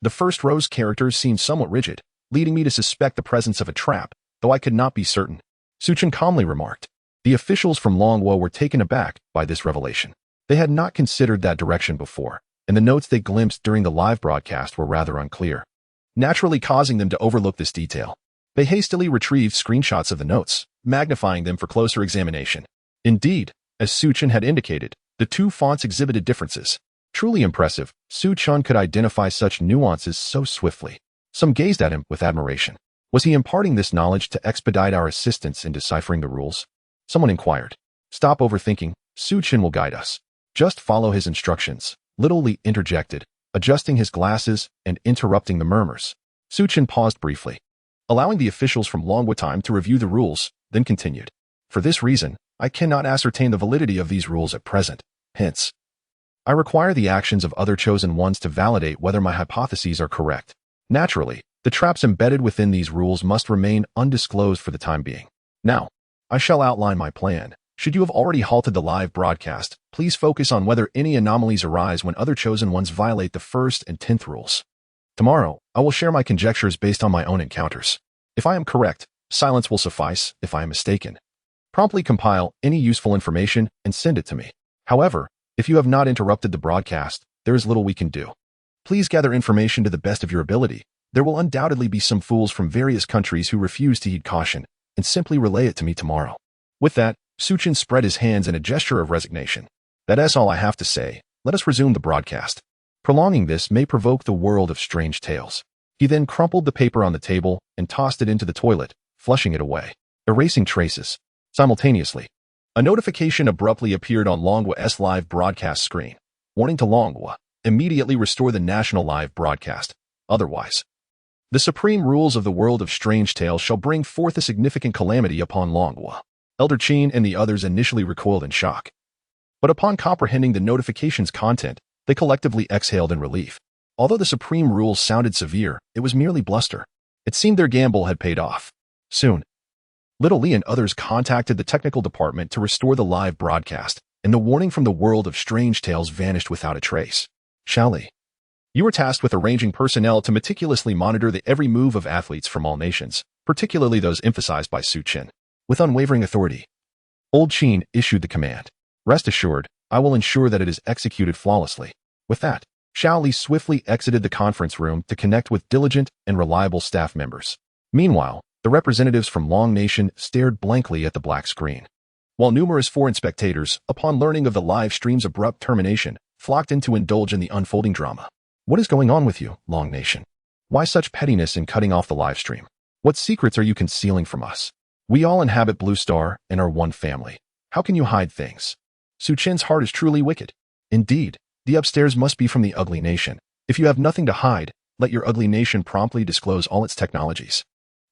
The first row's characters seemed somewhat rigid, leading me to suspect the presence of a trap, though I could not be certain. Chen calmly remarked. The officials from Longwo were taken aback by this revelation. They had not considered that direction before, and the notes they glimpsed during the live broadcast were rather unclear, naturally causing them to overlook this detail. They hastily retrieved screenshots of the notes, magnifying them for closer examination. Indeed, as Chen had indicated, the 2 fonts exhibited differences. Truly impressive, Chen could identify such nuances so swiftly. Some gazed at him with admiration. Was he imparting this knowledge to expedite our assistance in deciphering the rules? Someone inquired. Stop overthinking, Chen will guide us. Just follow his instructions, Little Lee interjected, adjusting his glasses and interrupting the murmurs. Chen paused briefly, allowing the officials from Longwo time to review the rules, then continued. For this reason, I cannot ascertain the validity of these rules at present. Hence, I require the actions of other chosen ones to validate whether my hypotheses are correct. Naturally, the traps embedded within these rules must remain undisclosed for the time being. Now, I shall outline my plan. Should you have already halted the live broadcast, please focus on whether any anomalies arise when other chosen ones violate the 1st and 10th rules. Tomorrow, I will share my conjectures based on my own encounters. If I am correct, silence will suffice. If I am mistaken, promptly compile any useful information and send it to me. However, if you have not interrupted the broadcast, there is little we can do. Please gather information to the best of your ability. There will undoubtedly be some fools from various countries who refuse to heed caution, and simply relay it to me tomorrow. With that, Chen spread his hands in a gesture of resignation. That is all I have to say. Let us resume the broadcast. Prolonging this may provoke the world of strange tales. He then crumpled the paper on the table and tossed it into the toilet, flushing it away, erasing traces. Simultaneously, a notification abruptly appeared on Longwo's live broadcast screen, warning to Longwo, immediately restore the national live broadcast. Otherwise, the supreme rules of the world of strange tales shall bring forth a significant calamity upon Longwo. Elder Chen and the others initially recoiled in shock. But upon comprehending the notification's content, they collectively exhaled in relief. Although the supreme rules sounded severe, it was merely bluster. It seemed their gamble had paid off. Soon, Little Lee and others contacted the technical department to restore the live broadcast, and the warning from the world of strange tales vanished without a trace. Xiaoli, you were tasked with arranging personnel to meticulously monitor the every move of athletes from all nations, particularly those emphasized by Chen. With unwavering authority, Old Chen issued the command. Rest assured, I will ensure that it is executed flawlessly. With that, Xiaoli swiftly exited the conference room to connect with diligent and reliable staff members. Meanwhile, the representatives from Long Nation stared blankly at the black screen, while numerous foreign spectators, upon learning of the live stream's abrupt termination, flocked in to indulge in the unfolding drama. What is going on with you, Long Nation? Why such pettiness in cutting off the live stream? What secrets are you concealing from us? We all inhabit Blue Star and are one family. How can you hide things? Chen's heart is truly wicked. Indeed, The upstairs must be from the ugly nation. If you have nothing to hide, let your ugly nation promptly disclose all its technologies.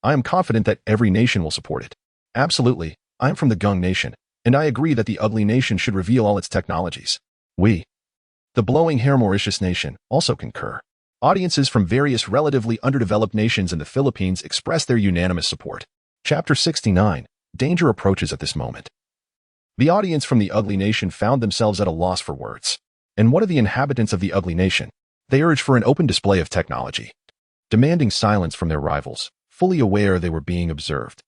I am confident that every nation will support it. Absolutely, I am from the Gung nation, and I agree that the ugly nation should reveal all its technologies. We, the blowing hair Mauritius nation, also concur. Audiences from various relatively underdeveloped nations in the Philippines express their unanimous support. Chapter 69. Danger approaches at this moment. The audience from the ugly nation found themselves at a loss for words. And what are the inhabitants of the ugly nation? They urged for an open display of technology, demanding silence from their rivals, fully aware they were being observed.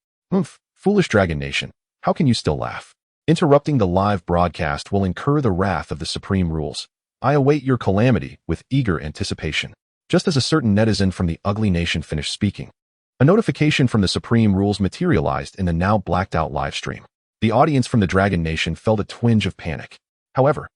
Foolish dragon nation, how can you still laugh? Interrupting the live broadcast will incur the wrath of the supreme rules. I await your calamity with eager anticipation. Just as a certain netizen from the ugly nation finished speaking, a notification from the supreme rules materialized in the now blacked-out live stream. The audience from the dragon nation felt a twinge of panic. However,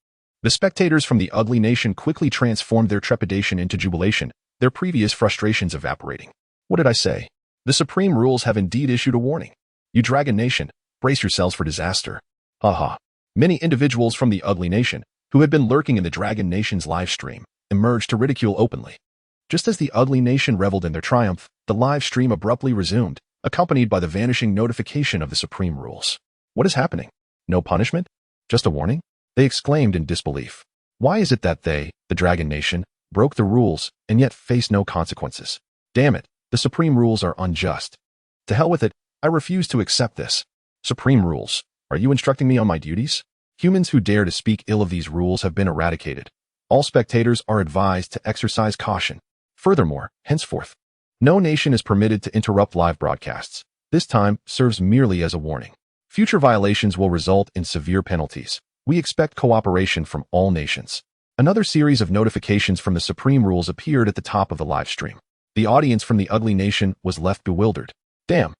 the spectators from the ugly nation quickly transformed their trepidation into jubilation, their previous frustrations evaporating. What did I say? The supreme rules have indeed issued a warning. You dragon nation, brace yourselves for disaster. Haha. Many individuals from the ugly nation, who had been lurking in the dragon nation's live stream, emerged to ridicule openly. Just as the ugly nation reveled in their triumph, the live stream abruptly resumed, accompanied by the vanishing notification of the supreme rules. What is happening? No punishment? Just a warning? They exclaimed in disbelief. Why is it that they, the dragon nation, broke the rules and yet face no consequences? Damn it, the supreme rules are unjust. To hell with it, I refuse to accept this. Supreme rules, are you instructing me on my duties? Humans who dare to speak ill of these rules have been eradicated. All spectators are advised to exercise caution. Furthermore, henceforth, no nation is permitted to interrupt live broadcasts. This time serves merely as a warning. Future violations will result in severe penalties. We expect cooperation from all nations. Another series of notifications from the supreme rules appeared at the top of the live stream. The audience from the ugly nation was left bewildered. Damn.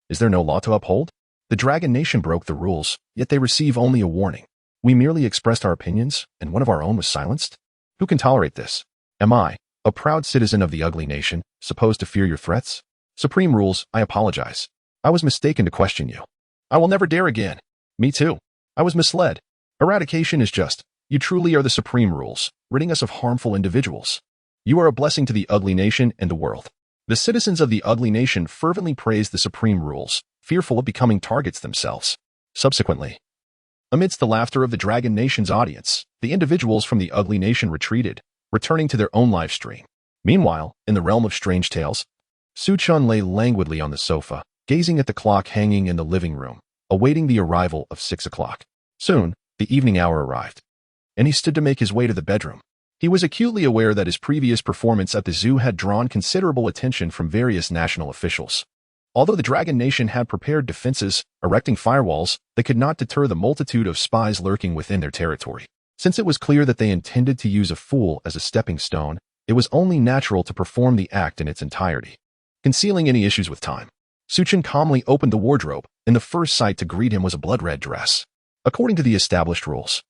Is there no law to uphold? The dragon nation broke the rules, yet they receive only a warning. We merely expressed our opinions, and one of our own was silenced? Who can tolerate this? Am I, a proud citizen of the ugly nation, supposed to fear your threats? Supreme rules, I apologize. I was mistaken to question you. I will never dare again. Me too. I was misled. Eradication is just. You truly are the supreme rules, ridding us of harmful individuals. You are a blessing to the ugly nation and the world. The citizens of the ugly nation fervently praised the supreme rules, fearful of becoming targets themselves. Subsequently, amidst the laughter of the dragon nation's audience, the individuals from the ugly nation retreated, returning to their own live stream. Meanwhile, in the realm of strange tales, Chen lay languidly on the sofa, gazing at the clock hanging in the living room, awaiting the arrival of 6 o'clock. Soon, the evening hour arrived, and he stood to make his way to the bedroom. He was acutely aware that his previous performance at the zoo had drawn considerable attention from various national officials. Although the Dragon Nation had prepared defenses, erecting firewalls, they could not deter the multitude of spies lurking within their territory. Since it was clear that they intended to use a fool as a stepping stone, it was only natural to perform the act in its entirety, concealing any issues with time. Chen calmly opened the wardrobe, and the first sight to greet him was a blood-red dress. According to the established rules,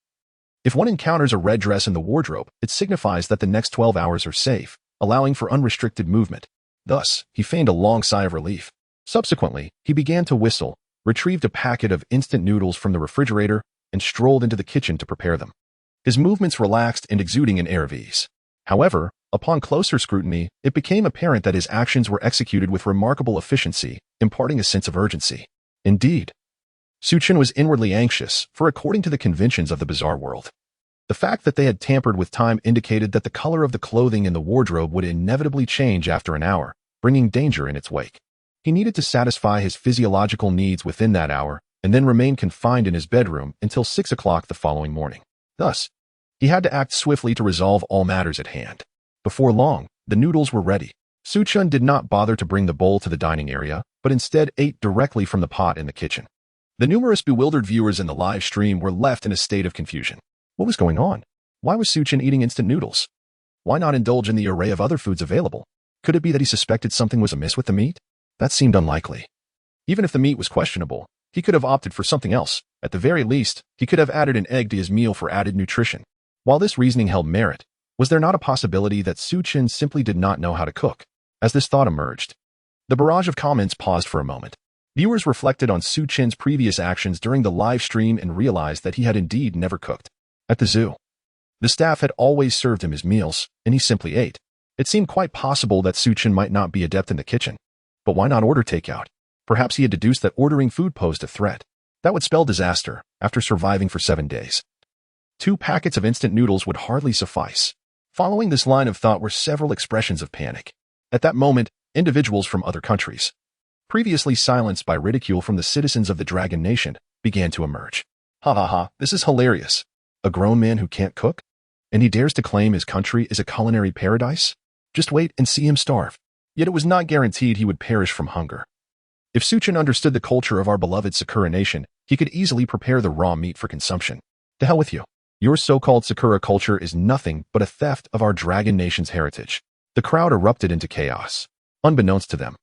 if one encounters a red dress in the wardrobe, it signifies that the next 12 hours are safe, allowing for unrestricted movement. Thus, he feigned a long sigh of relief. Subsequently, he began to whistle, retrieved a packet of instant noodles from the refrigerator, and strolled into the kitchen to prepare them. His movements relaxed and exuding an air of ease. However, upon closer scrutiny, it became apparent that his actions were executed with remarkable efficiency, imparting a sense of urgency. Indeed, Chen was inwardly anxious, for according to the conventions of the bizarre world, the fact that they had tampered with time indicated that the color of the clothing in the wardrobe would inevitably change after an hour, bringing danger in its wake. He needed to satisfy his physiological needs within that hour, and then remain confined in his bedroom until 6 o'clock the following morning. Thus, he had to act swiftly to resolve all matters at hand. Before long, the noodles were ready. Chen did not bother to bring the bowl to the dining area, but instead ate directly from the pot in the kitchen. The numerous bewildered viewers in the live stream were left in a state of confusion. What was going on? Why was Chen eating instant noodles? Why not indulge in the array of other foods available? Could it be that he suspected something was amiss with the meat? That seemed unlikely. Even if the meat was questionable, he could have opted for something else. At the very least, he could have added an egg to his meal for added nutrition. While this reasoning held merit, was there not a possibility that Chen simply did not know how to cook? As this thought emerged, the barrage of comments paused for a moment. Viewers reflected on Chen's previous actions during the live stream and realized that he had indeed never cooked. At the zoo, The staff had always served him his meals, and he simply ate. It seemed quite possible that Chen might not be adept in the kitchen. But why not order takeout? Perhaps he had deduced that ordering food posed a threat. That would spell disaster after surviving for 7 days. 2 packets of instant noodles would hardly suffice. Following this line of thought were several expressions of panic. At that moment, individuals from other countries, previously silenced by ridicule from the citizens of the Dragon Nation, began to emerge. Ha ha ha, this is hilarious. A grown man who can't cook? And he dares to claim his country is a culinary paradise? Just wait and see him starve. Yet it was not guaranteed he would perish from hunger. If Chen understood the culture of our beloved Sakura nation, he could easily prepare the raw meat for consumption. To hell with you. Your so-called Sakura culture is nothing but a theft of our Dragon Nation's heritage. The crowd erupted into chaos. Unbeknownst to them,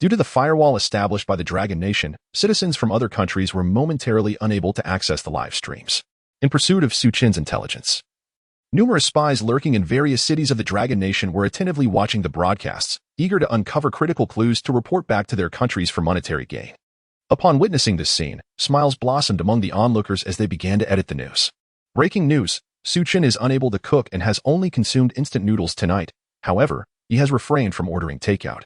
due to the firewall established by the Dragon Nation, citizens from other countries were momentarily unable to access the live streams. In pursuit of Chen's intelligence, numerous spies lurking in various cities of the Dragon Nation were attentively watching the broadcasts, eager to uncover critical clues to report back to their countries for monetary gain. Upon witnessing this scene, smiles blossomed among the onlookers as they began to edit the news. Breaking news: Chen is unable to cook and has only consumed instant noodles tonight. However, he has refrained from ordering takeout,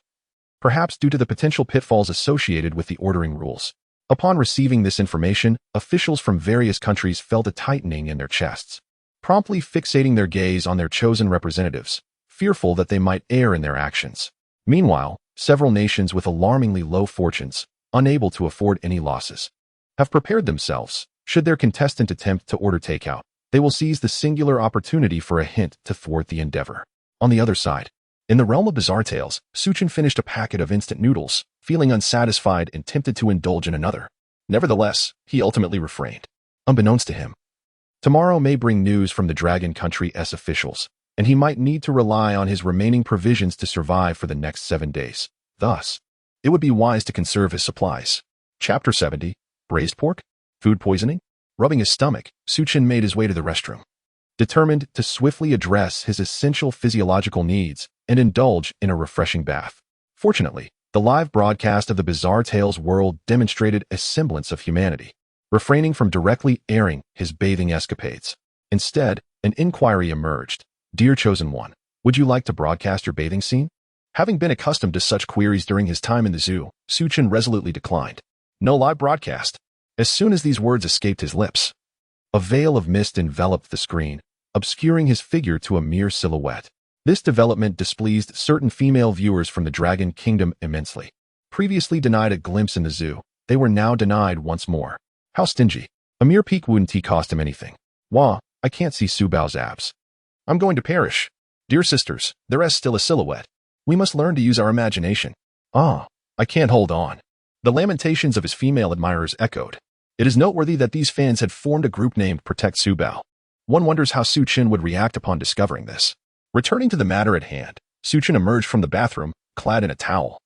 perhaps due to the potential pitfalls associated with the ordering rules. Upon receiving this information, officials from various countries felt a tightening in their chests, promptly fixating their gaze on their chosen representatives, fearful that they might err in their actions. Meanwhile, several nations with alarmingly low fortunes, unable to afford any losses, have prepared themselves. Should their contestant attempt to order takeout, they will seize the singular opportunity for a hint to thwart the endeavor. On the other side, in the realm of bizarre tales, Chen finished a packet of instant noodles, feeling unsatisfied and tempted to indulge in another. Nevertheless, he ultimately refrained. Unbeknownst to him, tomorrow may bring news from the Dragon Country's officials, and he might need to rely on his remaining provisions to survive for the next 7 days. Thus, it would be wise to conserve his supplies. Chapter 70. Braised pork? Food poisoning? Rubbing his stomach, Chen made his way to the restroom, determined to swiftly address his essential physiological needs and indulge in a refreshing bath. Fortunately, the live broadcast of the Bizarre Tales world demonstrated a semblance of humanity, refraining from directly airing his bathing escapades. Instead, an inquiry emerged. Dear Chosen One, would you like to broadcast your bathing scene? Having been accustomed to such queries during his time in the zoo, Chen resolutely declined. No live broadcast. As soon as these words escaped his lips, a veil of mist enveloped the screen, obscuring his figure to a mere silhouette. This development displeased certain female viewers from the Dragon Kingdom immensely. Previously denied a glimpse in the zoo, they were now denied once more. How stingy. A mere peek wouldn't cost him anything. Wah, I can't see Subao's abs. I'm going to perish. Dear sisters, there is still a silhouette. We must learn to use our imagination. Ah, I can't hold on. The lamentations of his female admirers echoed. It is noteworthy that these fans had formed a group named Protect Subao. One wonders how Chen would react upon discovering this. Returning to the matter at hand, Chen emerged from the bathroom, clad in a towel,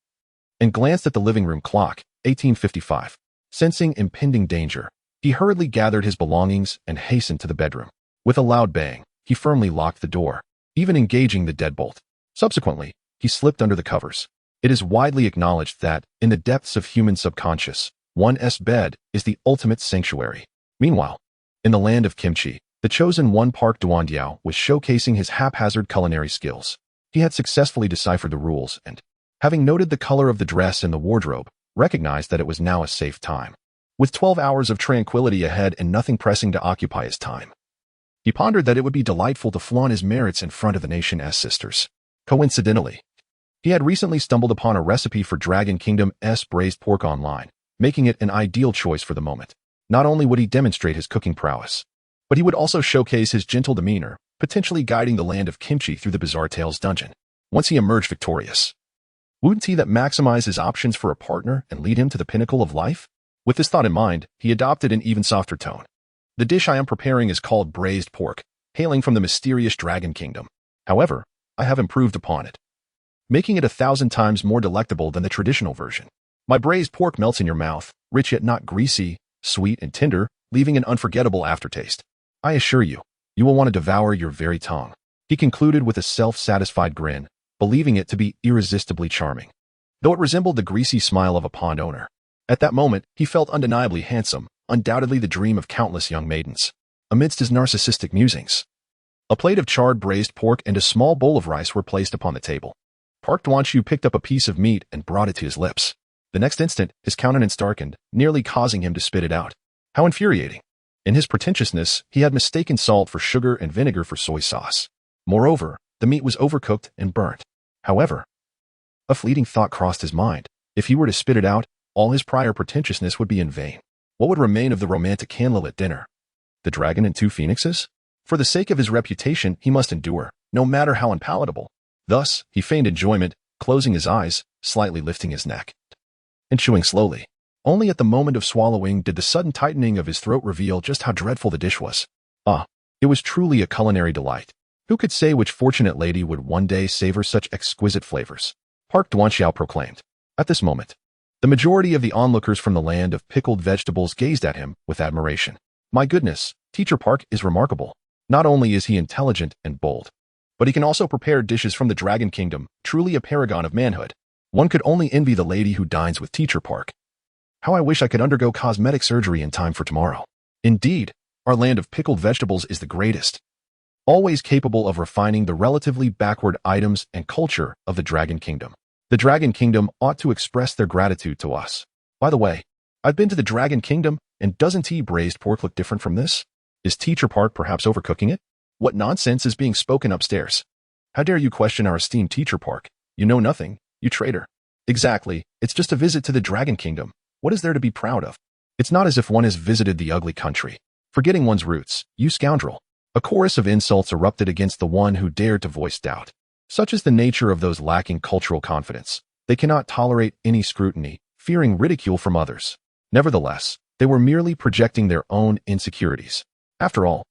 and glanced at the living room clock, 1855. Sensing impending danger, he hurriedly gathered his belongings and hastened to the bedroom. With a loud bang, he firmly locked the door, even engaging the deadbolt. Subsequently, he slipped under the covers. It is widely acknowledged that, in the depths of human subconscious, one's bed is the ultimate sanctuary. Meanwhile, in the land of kimchi, the Chosen One Park Duandiao was showcasing his haphazard culinary skills. He had successfully deciphered the rules and, having noted the color of the dress in the wardrobe, recognized that it was now a safe time. With 12 hours of tranquility ahead and nothing pressing to occupy his time, he pondered that it would be delightful to flaunt his merits in front of the nation's sisters. Coincidentally, he had recently stumbled upon a recipe for Dragon Kingdom's braised pork online, making it an ideal choice for the moment. Not only would he demonstrate his cooking prowess, but he would also showcase his gentle demeanor, potentially guiding the land of kimchi through the Bizarre Tales dungeon. Once he emerged victorious, wouldn't he that maximize his options for a partner and lead him to the pinnacle of life? With this thought in mind, he adopted an even softer tone. The dish I am preparing is called braised pork, hailing from the mysterious Dragon Kingdom. However, I have improved upon it, making it 1,000 times more delectable than the traditional version. My braised pork melts in your mouth, rich yet not greasy, sweet and tender, leaving an unforgettable aftertaste. I assure you, you will want to devour your very tongue. He concluded with a self-satisfied grin, believing it to be irresistibly charming, though it resembled the greasy smile of a pond owner. At that moment, he felt undeniably handsome, undoubtedly the dream of countless young maidens. Amidst his narcissistic musings, A plate of charred braised pork and a small bowl of rice were placed upon the table. Park Duan-Shu picked up a piece of meat and brought it to his lips. The next instant, his countenance darkened, nearly causing him to spit it out. How infuriating! In his pretentiousness, he had mistaken salt for sugar and vinegar for soy sauce. Moreover, the meat was overcooked and burnt. However, a fleeting thought crossed his mind. If he were to spit it out, all his prior pretentiousness would be in vain. What would remain of the romantic candlelit dinner? The dragon and 2 phoenixes? For the sake of his reputation, he must endure, no matter how unpalatable. Thus, he feigned enjoyment, closing his eyes, slightly lifting his neck, and chewing slowly. Only at the moment of swallowing did the sudden tightening of his throat reveal just how dreadful the dish was. Ah, it was truly a culinary delight. Who could say which fortunate lady would one day savor such exquisite flavors? Park Duan-Xiao proclaimed. At this moment, the majority of the onlookers from the land of pickled vegetables gazed at him with admiration. My goodness, Teacher Park is remarkable. Not only is he intelligent and bold, but he can also prepare dishes from the Dragon Kingdom, truly a paragon of manhood. One could only envy the lady who dines with Teacher Park. How I wish I could undergo cosmetic surgery in time for tomorrow. Indeed, our land of pickled vegetables is the greatest, always capable of refining the relatively backward items and culture of the Dragon Kingdom. The Dragon Kingdom ought to express their gratitude to us. By the way, I've been to the Dragon Kingdom, and doesn't braised pork look different from this? Is Teacher Park perhaps overcooking it? What nonsense is being spoken upstairs? How dare you question our esteemed Teacher Park? You know nothing, you traitor. Exactly, it's just a visit to the Dragon Kingdom. What is there to be proud of? It's not as if one has visited the ugly country. Forgetting one's roots, you scoundrel. A chorus of insults erupted against the one who dared to voice doubt. Such is the nature of those lacking cultural confidence. They cannot tolerate any scrutiny, fearing ridicule from others. Nevertheless, they were merely projecting their own insecurities. After all,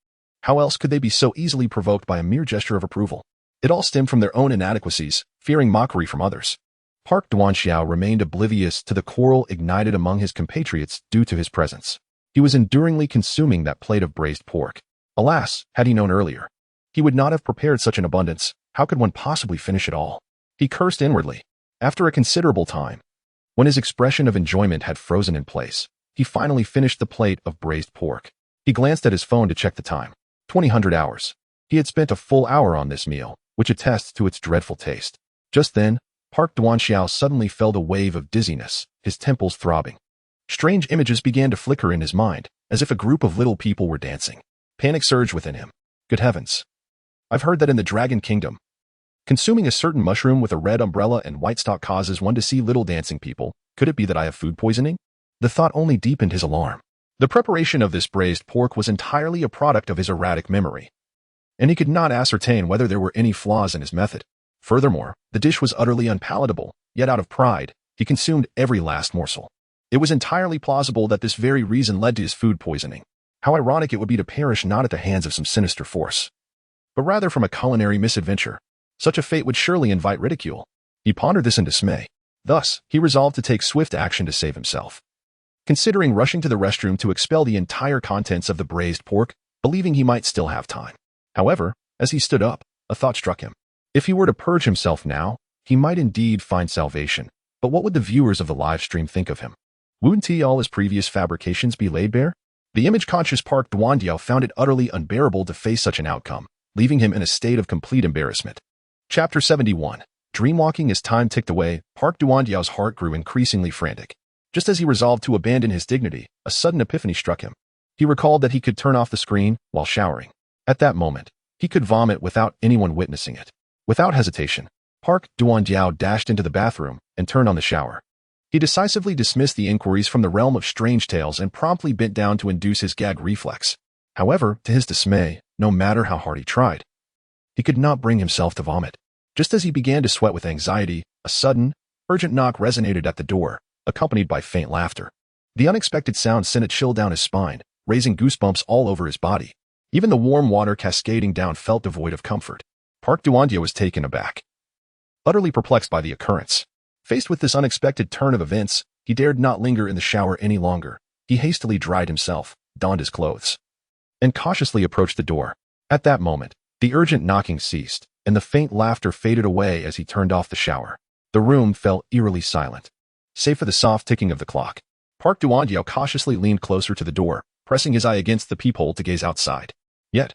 how else could they be so easily provoked by a mere gesture of approval? It all stemmed from their own inadequacies, fearing mockery from others. Park Duan-Xiao remained oblivious to the quarrel ignited among his compatriots due to his presence. He was enduringly consuming that plate of braised pork. Alas, had he known earlier, he would not have prepared such an abundance. How could one possibly finish it all? He cursed inwardly. After a considerable time, when his expression of enjoyment had frozen in place, he finally finished the plate of braised pork. He glanced at his phone to check the time. 2000 hours. He had spent a full hour on this meal, which attests to its dreadful taste. Just then, Park Duan-Xiao suddenly felt a wave of dizziness, his temples throbbing. Strange images began to flicker in his mind, as if a group of little people were dancing. Panic surged within him. Good heavens. I've heard that in the Dragon Kingdom, consuming a certain mushroom with a red umbrella and white stalk causes one to see little dancing people. Could it be that I have food poisoning? The thought only deepened his alarm. The preparation of this braised pork was entirely a product of his erratic memory, and he could not ascertain whether there were any flaws in his method. Furthermore, the dish was utterly unpalatable, yet out of pride, he consumed every last morsel. It was entirely plausible that this very reason led to his food poisoning. How ironic it would be to perish not at the hands of some sinister force, but rather from a culinary misadventure. Such a fate would surely invite ridicule. He pondered this in dismay. Thus, he resolved to take swift action to save himself. Considering rushing to the restroom to expel the entire contents of the braised pork, believing he might still have time. However, as he stood up, a thought struck him. If he were to purge himself now, he might indeed find salvation. But what would the viewers of the live stream think of him? Wouldn't all his previous fabrications be laid bare? The image-conscious Park Duan-Xiao found it utterly unbearable to face such an outcome, leaving him in a state of complete embarrassment. Chapter 71. Dreamwalking. As time ticked away, Park Duan-Xiao's heart grew increasingly frantic. Just as he resolved to abandon his dignity, a sudden epiphany struck him. He recalled that he could turn off the screen while showering. At that moment, he could vomit without anyone witnessing it. Without hesitation, Park Duan-Xiao dashed into the bathroom and turned on the shower. He decisively dismissed the inquiries from the realm of strange tales and promptly bent down to induce his gag reflex. However, to his dismay, no matter how hard he tried, he could not bring himself to vomit. Just as he began to sweat with anxiety, a sudden, urgent knock resonated at the door, accompanied by faint laughter. The unexpected sound sent a chill down his spine, raising goosebumps all over his body. Even the warm water cascading down felt devoid of comfort. Park Duan-Xiao was taken aback, utterly perplexed by the occurrence. Faced with this unexpected turn of events, he dared not linger in the shower any longer. He hastily dried himself, donned his clothes, and cautiously approached the door. At that moment, the urgent knocking ceased, and the faint laughter faded away as he turned off the shower. The room fell eerily silent, save for the soft ticking of the clock. Park Duan-Xiao cautiously leaned closer to the door, pressing his eye against the peephole to gaze outside. Yet,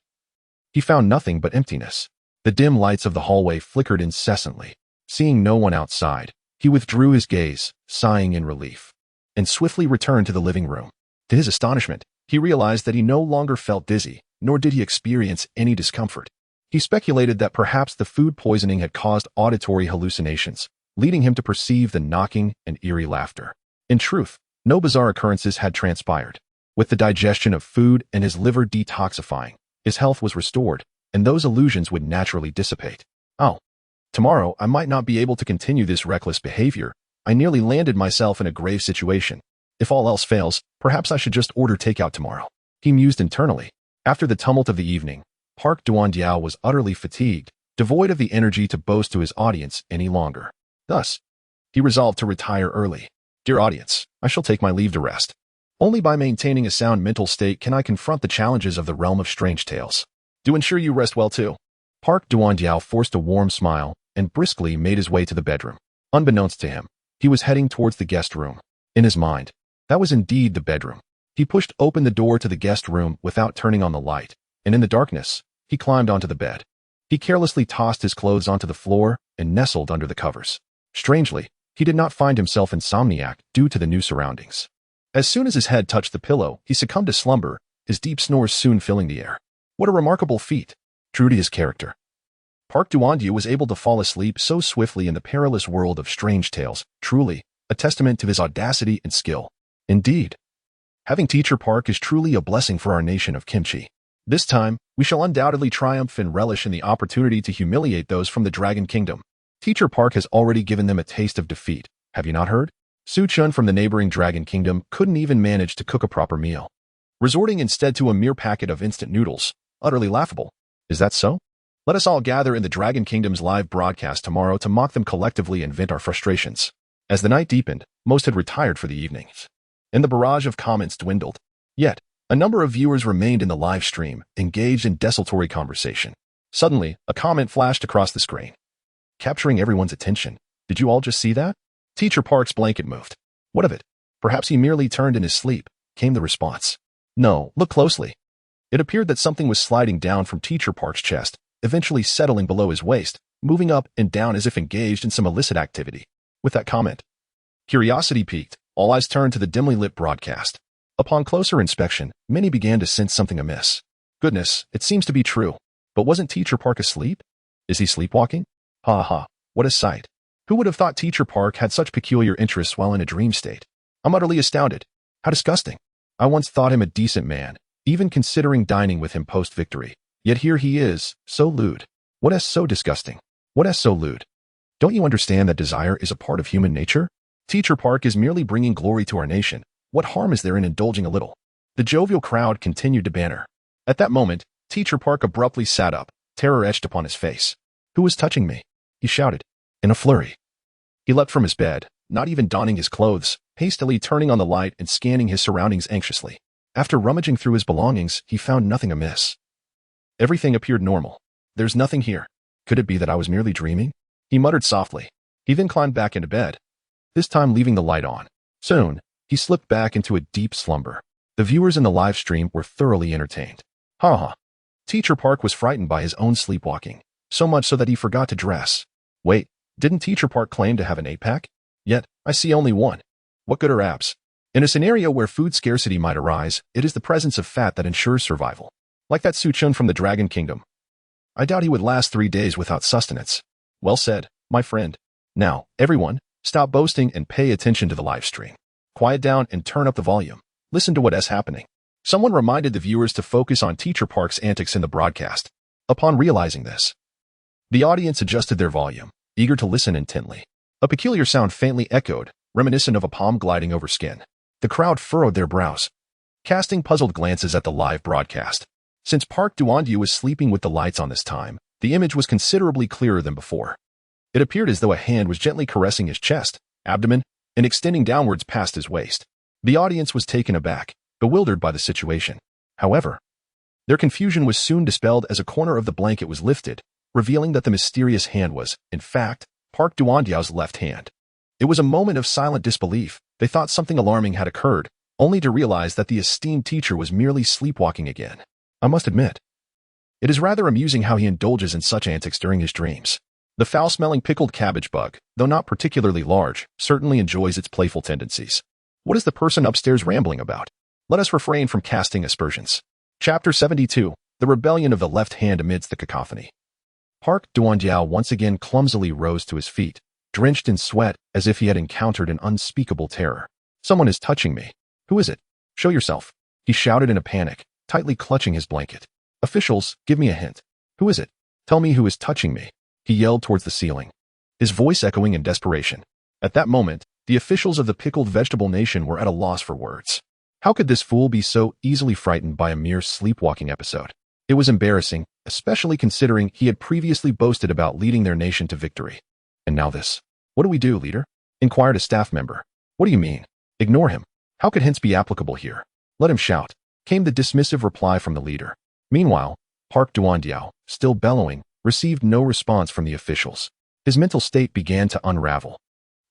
He found nothing but emptiness. The dim lights of the hallway flickered incessantly. Seeing no one outside, he withdrew his gaze, sighing in relief, and swiftly returned to the living room. To his astonishment, he realized that he no longer felt dizzy, nor did he experience any discomfort. He speculated that perhaps the food poisoning had caused auditory hallucinations, leading him to perceive the knocking and eerie laughter. In truth, no bizarre occurrences had transpired. With the digestion of food and his liver detoxifying, his health was restored, and those illusions would naturally dissipate. Oh, tomorrow I might not be able to continue this reckless behavior. I nearly landed myself in a grave situation. If all else fails, perhaps I should just order takeout tomorrow. He mused internally. After the tumult of the evening, Park Duandiao was utterly fatigued, devoid of the energy to boast to his audience any longer. Thus, he resolved to retire early. Dear audience, I shall take my leave to rest. Only by maintaining a sound mental state can I confront the challenges of the realm of strange tales. Do ensure you rest well too. Park Duandiao forced a warm smile and briskly made his way to the bedroom. Unbeknownst to him, he was heading towards the guest room. In his mind, that was indeed the bedroom. He pushed open the door to the guest room without turning on the light, and in the darkness, he climbed onto the bed. He carelessly tossed his clothes onto the floor and nestled under the covers. Strangely, he did not find himself insomniac due to the new surroundings. As soon as his head touched the pillow, he succumbed to slumber, his deep snores soon filling the air. What a remarkable feat! True to his character, Park Duandiao was able to fall asleep so swiftly in the perilous world of strange tales, truly a testament to his audacity and skill. Indeed, having Teacher Park is truly a blessing for our nation of kimchi. This time, we shall undoubtedly triumph and relish in the opportunity to humiliate those from the Dragon Kingdom. Teacher Park has already given them a taste of defeat. Have you not heard? Chen from the neighboring Dragon Kingdom couldn't even manage to cook a proper meal, resorting instead to a mere packet of instant noodles. Utterly laughable. Is that so? Let us all gather in the Dragon Kingdom's live broadcast tomorrow to mock them collectively and vent our frustrations. As the night deepened, most had retired for the evening, and the barrage of comments dwindled. Yet, a number of viewers remained in the live stream, engaged in desultory conversation. Suddenly, a comment flashed across the screen, capturing everyone's attention. Did you all just see that? Teacher Park's blanket moved. What of it? Perhaps he merely turned in his sleep, came the response. No, look closely. It appeared that something was sliding down from Teacher Park's chest, eventually settling below his waist, moving up and down as if engaged in some illicit activity. With that comment, curiosity piqued, all eyes turned to the dimly lit broadcast. Upon closer inspection, many began to sense something amiss. Goodness, it seems to be true. But wasn't Teacher Park asleep? Is he sleepwalking? Ha ha, what a sight. Who would have thought Teacher Park had such peculiar interests while in a dream state? I'm utterly astounded. How disgusting. I once thought him a decent man, even considering dining with him post-victory. Yet here he is, so lewd. What is so disgusting? What is so lewd? Don't you understand that desire is a part of human nature? Teacher Park is merely bringing glory to our nation. What harm is there in indulging a little? The jovial crowd continued to banter. At that moment, Teacher Park abruptly sat up, terror etched upon his face. Who was touching me? He shouted. In a flurry, he leapt from his bed, not even donning his clothes, hastily turning on the light and scanning his surroundings anxiously. After rummaging through his belongings, he found nothing amiss. Everything appeared normal. There's nothing here. Could it be that I was merely dreaming? He muttered softly. He then climbed back into bed, this time leaving the light on. Soon, he slipped back into a deep slumber. The viewers in the live stream were thoroughly entertained. Ha ha. Teacher Park was frightened by his own sleepwalking, so much so that he forgot to dress. Wait. Didn't Teacher Park claim to have an 8-pack? Yet, I see only one. What good are abs? In a scenario where food scarcity might arise, it is the presence of fat that ensures survival. Like that Chen from the Dragon Kingdom. I doubt he would last 3 days without sustenance. Well said, my friend. Now, everyone, stop boasting and pay attention to the live stream. Quiet down and turn up the volume. Listen to what is happening. Someone reminded the viewers to focus on Teacher Park's antics in the broadcast. Upon realizing this, the audience adjusted their volume, eager to listen intently. A peculiar sound faintly echoed, reminiscent of a palm gliding over skin. The crowd furrowed their brows, casting puzzled glances at the live broadcast. Since Park Duandiao was sleeping with the lights on this time, the image was considerably clearer than before. It appeared as though a hand was gently caressing his chest, abdomen, and extending downwards past his waist. The audience was taken aback, bewildered by the situation. However, their confusion was soon dispelled as a corner of the blanket was lifted, revealing that the mysterious hand was, in fact, Park Duandiao's left hand. It was a moment of silent disbelief. They thought something alarming had occurred, only to realize that the esteemed teacher was merely sleepwalking again. I must admit, It is rather amusing how he indulges in such antics during his dreams. The foul-smelling pickled cabbage bug, though not particularly large, certainly enjoys its playful tendencies. What is the person upstairs rambling about? Let us refrain from casting aspersions. Chapter 72. The Rebellion of the Left Hand Amidst the Cacophony. Park Duandiao once again clumsily rose to his feet, drenched in sweat as if he had encountered an unspeakable terror. Someone is touching me. Who is it? Show yourself, he shouted in a panic, tightly clutching his blanket. Officials, give me a hint. Who is it? Tell me who is touching me, he yelled towards the ceiling, his voice echoing in desperation. At that moment, the officials of the pickled vegetable nation were at a loss for words. How could this fool be so easily frightened by a mere sleepwalking episode? It was embarrassing, especially considering he had previously boasted about leading their nation to victory. And now this. What do we do, leader? Inquired a staff member. What do you mean? Ignore him. How could hints be applicable here? Let him shout, came the dismissive reply from the leader. Meanwhile, Park Duandiao, still bellowing, received no response from the officials. His mental state began to unravel.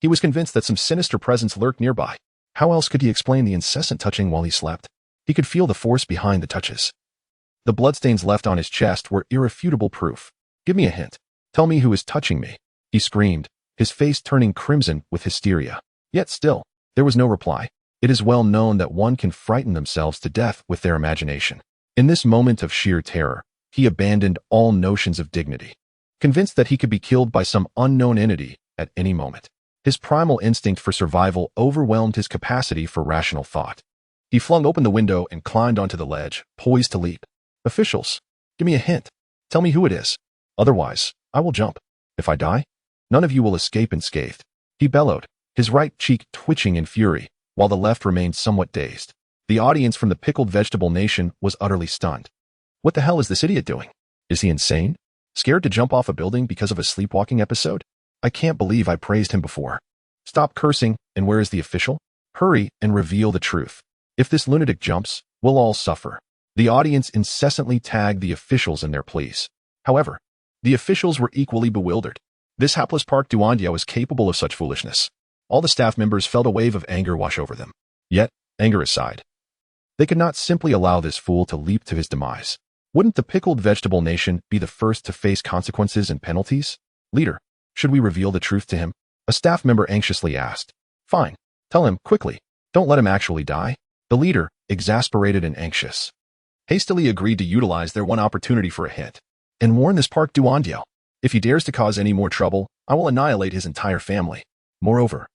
He was convinced that some sinister presence lurked nearby. How else could he explain the incessant touching while he slept? He could feel the force behind the touches. The bloodstains left on his chest were irrefutable proof. Give me a hint. Tell me who is touching me, he screamed, his face turning crimson with hysteria. Yet still, there was no reply. It is well known that one can frighten themselves to death with their imagination. In this moment of sheer terror, he abandoned all notions of dignity, convinced that he could be killed by some unknown entity at any moment. His primal instinct for survival overwhelmed his capacity for rational thought. He flung open the window and climbed onto the ledge, poised to leap. Officials, give me a hint. Tell me who it is. Otherwise, I will jump. If I die, none of you will escape unscathed. He bellowed, his right cheek twitching in fury, while the left remained somewhat dazed. The audience from the pickled vegetable nation was utterly stunned. What the hell is this idiot doing? Is he insane? Scared to jump off a building because of a sleepwalking episode? I can't believe I praised him before. Stop cursing, and where is the official? Hurry and reveal the truth. If this lunatic jumps, we'll all suffer. The audience incessantly tagged the officials in their pleas. However, the officials were equally bewildered. This hapless Park Duandiao was capable of such foolishness. All the staff members felt a wave of anger wash over them. Yet, anger aside, they could not simply allow this fool to leap to his demise. Wouldn't the pickled vegetable nation be the first to face consequences and penalties? Leader, should we reveal the truth to him? A staff member anxiously asked. Fine. Tell him, quickly. Don't let him actually die. The leader, exasperated and anxious, hastily agreed to utilize their one opportunity for a hint, and warn this Park Duandiao. If he dares to cause any more trouble, I will annihilate his entire family. Moreover,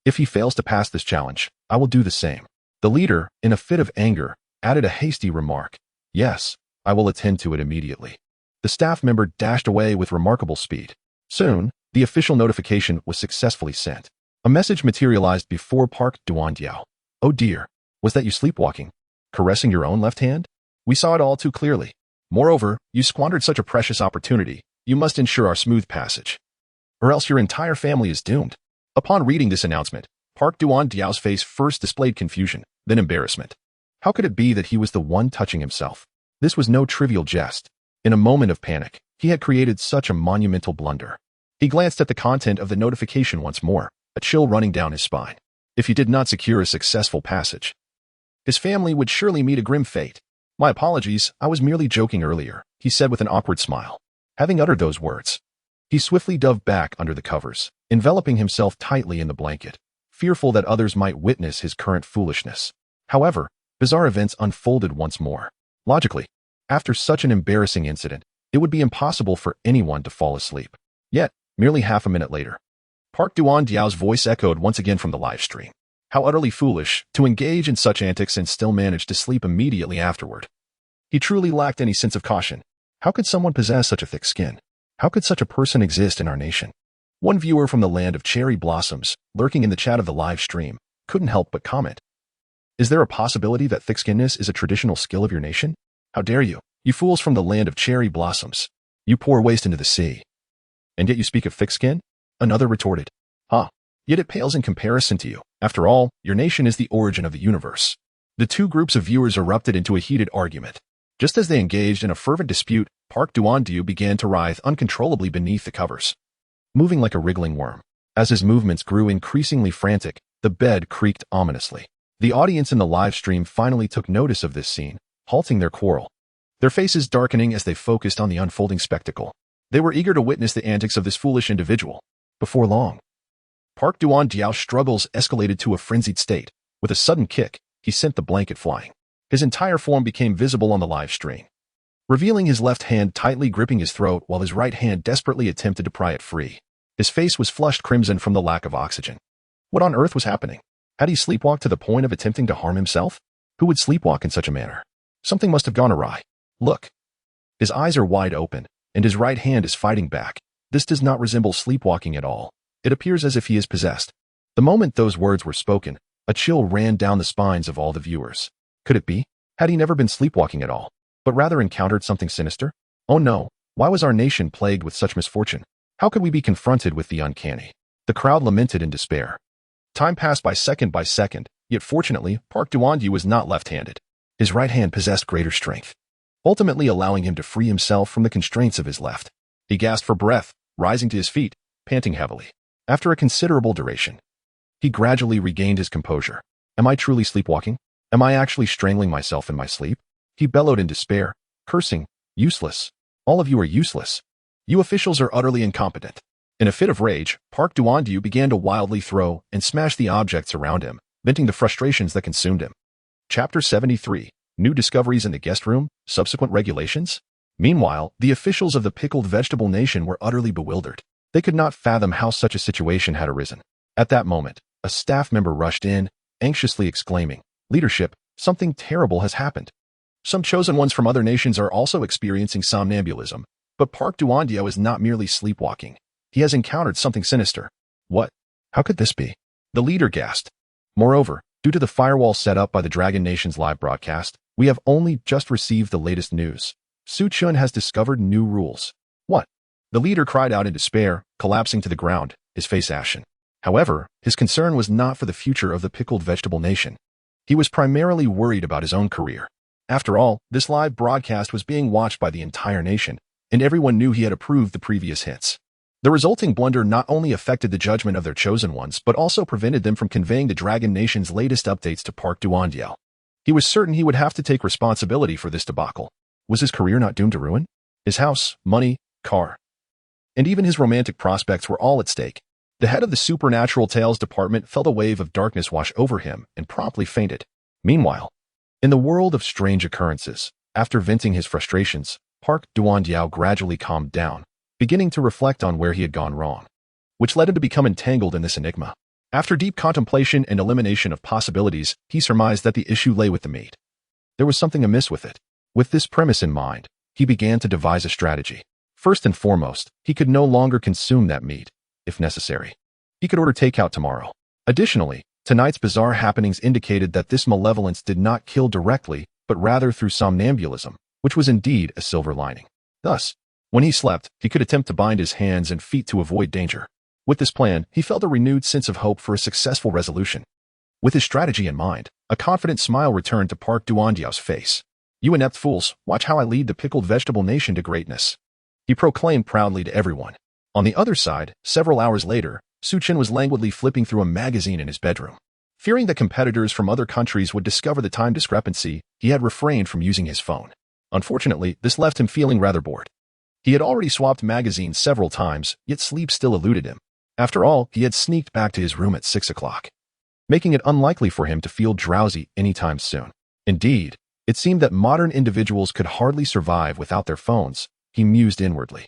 if he fails to pass this challenge, I will do the same. The leader, in a fit of anger, added a hasty remark. Yes, I will attend to it immediately. The staff member dashed away with remarkable speed. Soon, the official notification was successfully sent. A message materialized before Park Duandiao. Oh dear, was that you sleepwalking? Caressing your own left hand? We saw it all too clearly. Moreover, you squandered such a precious opportunity. You must ensure our smooth passage, or else your entire family is doomed. Upon reading this announcement, Park Duandiao's face first displayed confusion, then embarrassment. How could it be that he was the one touching himself? This was no trivial jest. In a moment of panic, he had created such a monumental blunder. He glanced at the content of the notification once more, a chill running down his spine. If he did not secure a successful passage, his family would surely meet a grim fate. My apologies, I was merely joking earlier, he said with an awkward smile. Having uttered those words, he swiftly dove back under the covers, enveloping himself tightly in the blanket, fearful that others might witness his current foolishness. However, bizarre events unfolded once more. Logically, after such an embarrassing incident, it would be impossible for anyone to fall asleep. Yet, merely half a minute later, Park Duandiao's voice echoed once again from the live stream. How utterly foolish to engage in such antics and still manage to sleep immediately afterward. He truly lacked any sense of caution. How could someone possess such a thick skin? How could such a person exist in our nation? One viewer from the land of cherry blossoms, lurking in the chat of the live stream, couldn't help but comment. Is there a possibility that thick-skinnedness is a traditional skill of your nation? How dare you, you fools from the land of cherry blossoms. You pour waste into the sea. And yet you speak of thick skin? Another retorted. Yet it pales in comparison to you. After all, your nation is the origin of the universe. The two groups of viewers erupted into a heated argument. Just as they engaged in a fervent dispute, Park Duandiao began to writhe uncontrollably beneath the covers, moving like a wriggling worm. As his movements grew increasingly frantic, the bed creaked ominously. The audience in the live stream finally took notice of this scene, halting their quarrel. their faces darkening as they focused on the unfolding spectacle. They were eager to witness the antics of this foolish individual. Before long, Park Duan-Diao's struggles escalated to a frenzied state. With a sudden kick, he sent the blanket flying. His entire form became visible on the live stream, revealing his left hand tightly gripping his throat while his right hand desperately attempted to pry it free. His face was flushed crimson from the lack of oxygen. What on earth was happening? Had he sleepwalked to the point of attempting to harm himself? Who would sleepwalk in such a manner? Something must have gone awry. Look. His eyes are wide open, and his right hand is fighting back. This does not resemble sleepwalking at all. It appears as if he is possessed. The moment those words were spoken, a chill ran down the spines of all the viewers. Could it be? Had he never been sleepwalking at all, but rather encountered something sinister? Oh no, why was our nation plagued with such misfortune? How could we be confronted with the uncanny? The crowd lamented in despair. Time passed by second, yet fortunately, Park Duan-Diao was not left-handed. His right hand possessed greater strength, ultimately allowing him to free himself from the constraints of his left. He gasped for breath, rising to his feet, panting heavily. After a considerable duration, he gradually regained his composure. Am I truly sleepwalking? Am I actually strangling myself in my sleep? He bellowed in despair, cursing, useless. All of you are useless. You officials are utterly incompetent. In a fit of rage, Park Duan-Diao began to wildly throw and smash the objects around him, venting the frustrations that consumed him. Chapter 73. New discoveries in the guest room, subsequent regulations? Meanwhile, the officials of the pickled vegetable nation were utterly bewildered. They could not fathom how such a situation had arisen. At that moment, a staff member rushed in, anxiously exclaiming, "Leadership, something terrible has happened. Some chosen ones from other nations are also experiencing somnambulism, but Park Duan-Diao is not merely sleepwalking. He has encountered something sinister." What? How could this be? The leader gasped. Moreover, due to the firewall set up by the Dragon Nation's live broadcast, we have only just received the latest news. Chen has discovered new rules. What? The leader cried out in despair, collapsing to the ground, his face ashen. However, his concern was not for the future of the pickled vegetable nation. He was primarily worried about his own career. After all, this live broadcast was being watched by the entire nation, and everyone knew he had approved the previous hits. The resulting blunder not only affected the judgment of their chosen ones, but also prevented them from conveying the Dragon Nation's latest updates to Park Duan-Diao. He was certain he would have to take responsibility for this debacle. Was his career not doomed to ruin? His house, money, car, and even his romantic prospects were all at stake. The head of the Supernatural Tales department felt a wave of darkness wash over him and promptly fainted. Meanwhile, in the world of strange occurrences, after venting his frustrations, Park Duan-Diao gradually calmed down, beginning to reflect on where he had gone wrong, which led him to become entangled in this enigma. After deep contemplation and elimination of possibilities, he surmised that the issue lay with the meat. There was something amiss with it. With this premise in mind, he began to devise a strategy. First and foremost, he could no longer consume that meat, if necessary. He could order takeout tomorrow. Additionally, tonight's bizarre happenings indicated that this malevolence did not kill directly, but rather through somnambulism, which was indeed a silver lining. Thus, when he slept, he could attempt to bind his hands and feet to avoid danger. With this plan, he felt a renewed sense of hope for a successful resolution. With his strategy in mind, a confident smile returned to Park Duan-Diao's face. "You inept fools, watch how I lead the pickled vegetable nation to greatness," he proclaimed proudly to everyone. On the other side, several hours later, Chen was languidly flipping through a magazine in his bedroom. Fearing that competitors from other countries would discover the time discrepancy, he had refrained from using his phone. Unfortunately, this left him feeling rather bored. He had already swapped magazines several times, yet sleep still eluded him. After all, he had sneaked back to his room at 6 o'clock, making it unlikely for him to feel drowsy anytime soon. Indeed, it seemed that modern individuals could hardly survive without their phones, he mused inwardly.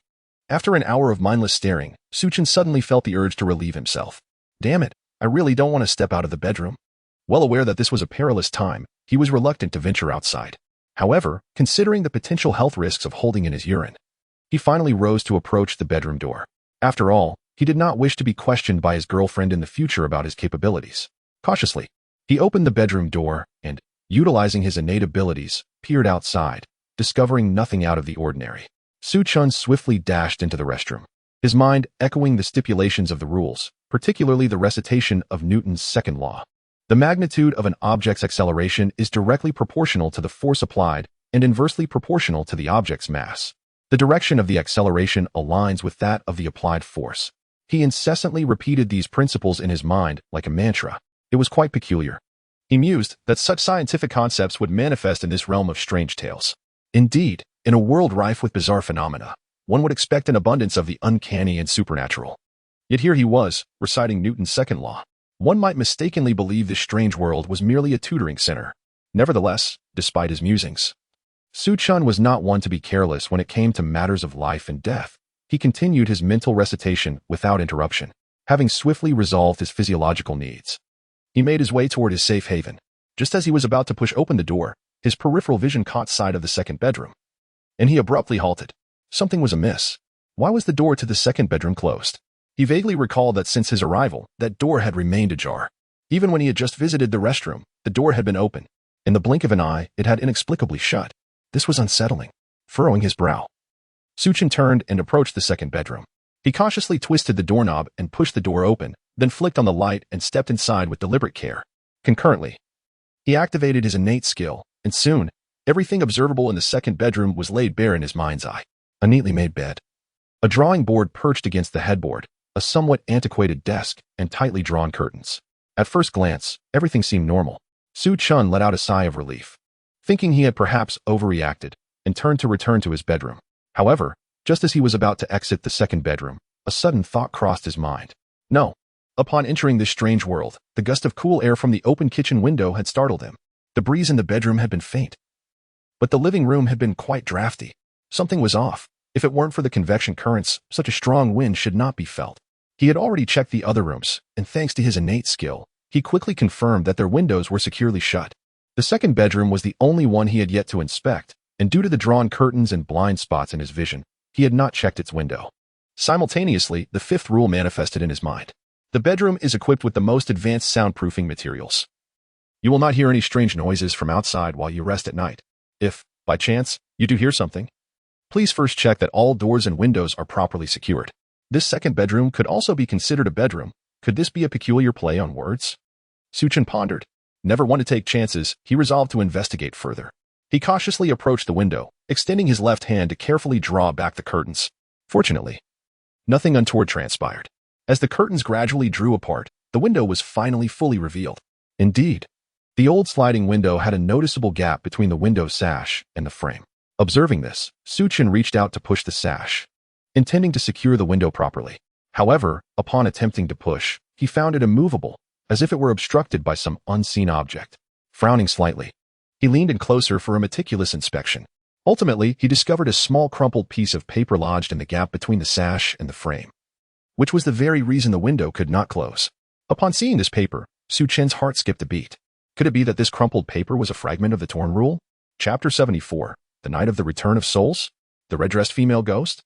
After an hour of mindless staring, Chen suddenly felt the urge to relieve himself. Damn it, I really don't want to step out of the bedroom. Well aware that this was a perilous time, he was reluctant to venture outside. However, considering the potential health risks of holding in his urine, he finally rose to approach the bedroom door. After all, he did not wish to be questioned by his girlfriend in the future about his capabilities. Cautiously, he opened the bedroom door and, utilizing his innate abilities, peered outside, discovering nothing out of the ordinary. Chen swiftly dashed into the restroom, his mind echoing the stipulations of the rules, particularly the recitation of Newton's second law. The magnitude of an object's acceleration is directly proportional to the force applied and inversely proportional to the object's mass. The direction of the acceleration aligns with that of the applied force. He incessantly repeated these principles in his mind like a mantra. It was quite peculiar. He mused that such scientific concepts would manifest in this realm of strange tales. Indeed, in a world rife with bizarre phenomena, one would expect an abundance of the uncanny and supernatural. Yet here he was, reciting Newton's second law. One might mistakenly believe this strange world was merely a tutoring center. Nevertheless, despite his musings, Chen was not one to be careless when it came to matters of life and death. He continued his mental recitation without interruption, having swiftly resolved his physiological needs. He made his way toward his safe haven. Just as he was about to push open the door, his peripheral vision caught sight of the second bedroom, and he abruptly halted. Something was amiss. Why was the door to the second bedroom closed? He vaguely recalled that since his arrival, that door had remained ajar. Even when he had just visited the restroom, the door had been open. In the blink of an eye, it had inexplicably shut. This was unsettling. Furrowing his brow, Chen turned and approached the second bedroom. He cautiously twisted the doorknob and pushed the door open, then flicked on the light and stepped inside with deliberate care. Concurrently, he activated his innate skill, and soon, everything observable in the second bedroom was laid bare in his mind's eye. A neatly made bed, a drawing board perched against the headboard, a somewhat antiquated desk, and tightly drawn curtains. At first glance, everything seemed normal. Chen let out a sigh of relief, thinking he had perhaps overreacted, and turned to return to his bedroom. However, just as he was about to exit the second bedroom, a sudden thought crossed his mind. No. Upon entering this strange world, the gust of cool air from the open kitchen window had startled him. The breeze in the bedroom had been faint, but the living room had been quite drafty. Something was off. If it weren't for the convection currents, such a strong wind should not be felt. He had already checked the other rooms, and thanks to his innate skill, he quickly confirmed that their windows were securely shut. The second bedroom was the only one he had yet to inspect, and due to the drawn curtains and blind spots in his vision, he had not checked its window. Simultaneously, the fifth rule manifested in his mind. The bedroom is equipped with the most advanced soundproofing materials. You will not hear any strange noises from outside while you rest at night. If, by chance, you do hear something, please first check that all doors and windows are properly secured. This second bedroom could also be considered a bedroom. Could this be a peculiar play on words? Chen pondered. Never one to take chances, he resolved to investigate further. He cautiously approached the window, extending his left hand to carefully draw back the curtains. Fortunately, nothing untoward transpired. As the curtains gradually drew apart, the window was finally fully revealed. Indeed, the old sliding window had a noticeable gap between the window sash and the frame. Observing this, Chen reached out to push the sash, intending to secure the window properly. However, upon attempting to push, he found it immovable, as if it were obstructed by some unseen object. Frowning slightly, he leaned in closer for a meticulous inspection. Ultimately, he discovered a small crumpled piece of paper lodged in the gap between the sash and the frame, which was the very reason the window could not close. Upon seeing this paper, Chen's heart skipped a beat. Could it be that this crumpled paper was a fragment of the torn rule? Chapter 74, The Night of the Return of Souls? The red-dressed female ghost?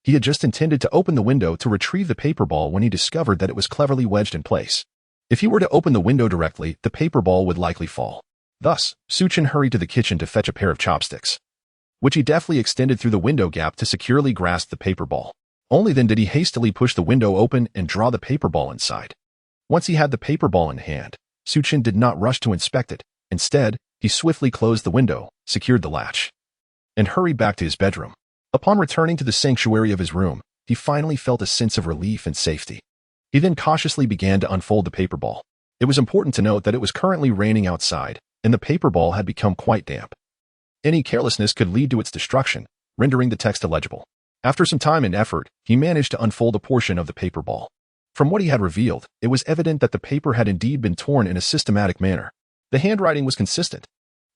He had just intended to open the window to retrieve the paper ball when he discovered that it was cleverly wedged in place. If he were to open the window directly, the paper ball would likely fall. Thus, Chen hurried to the kitchen to fetch a pair of chopsticks, which he deftly extended through the window gap to securely grasp the paper ball. Only then did he hastily push the window open and draw the paper ball inside. Once he had the paper ball in hand, Chen did not rush to inspect it. Instead, he swiftly closed the window, secured the latch, and hurried back to his bedroom. Upon returning to the sanctuary of his room, he finally felt a sense of relief and safety. He then cautiously began to unfold the paper ball. It was important to note that it was currently raining outside, and the paper ball had become quite damp. Any carelessness could lead to its destruction, rendering the text illegible. After some time and effort, he managed to unfold a portion of the paper ball. From what he had revealed, it was evident that the paper had indeed been torn in a systematic manner. The handwriting was consistent.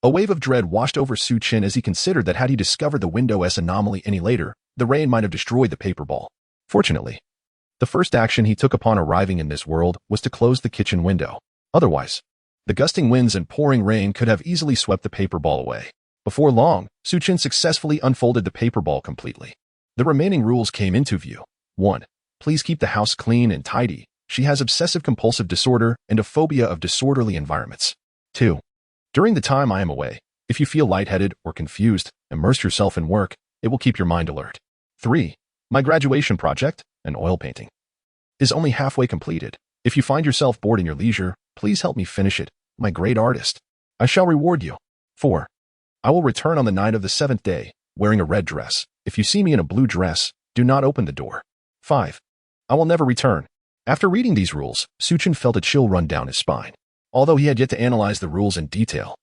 A wave of dread washed over Chen as he considered that had he discovered the window's anomaly any later, the rain might have destroyed the paper ball. Fortunately, the first action he took upon arriving in this world was to close the kitchen window. Otherwise, the gusting winds and pouring rain could have easily swept the paper ball away. Before long, Chen successfully unfolded the paper ball completely. The remaining rules came into view. 1. Please keep the house clean and tidy. She has obsessive-compulsive disorder and a phobia of disorderly environments. 2. During the time I am away, if you feel lightheaded or confused, immerse yourself in work. It will keep your mind alert. 3. My graduation project, an oil painting, is only halfway completed. If you find yourself bored in your leisure, please help me finish it, my great artist. I shall reward you. 4. I will return on the night of the 7th day, wearing a red dress. If you see me in a blue dress, do not open the door. 5. I will never return. After reading these rules, Chen felt a chill run down his spine. Although he had yet to analyze the rules in detail,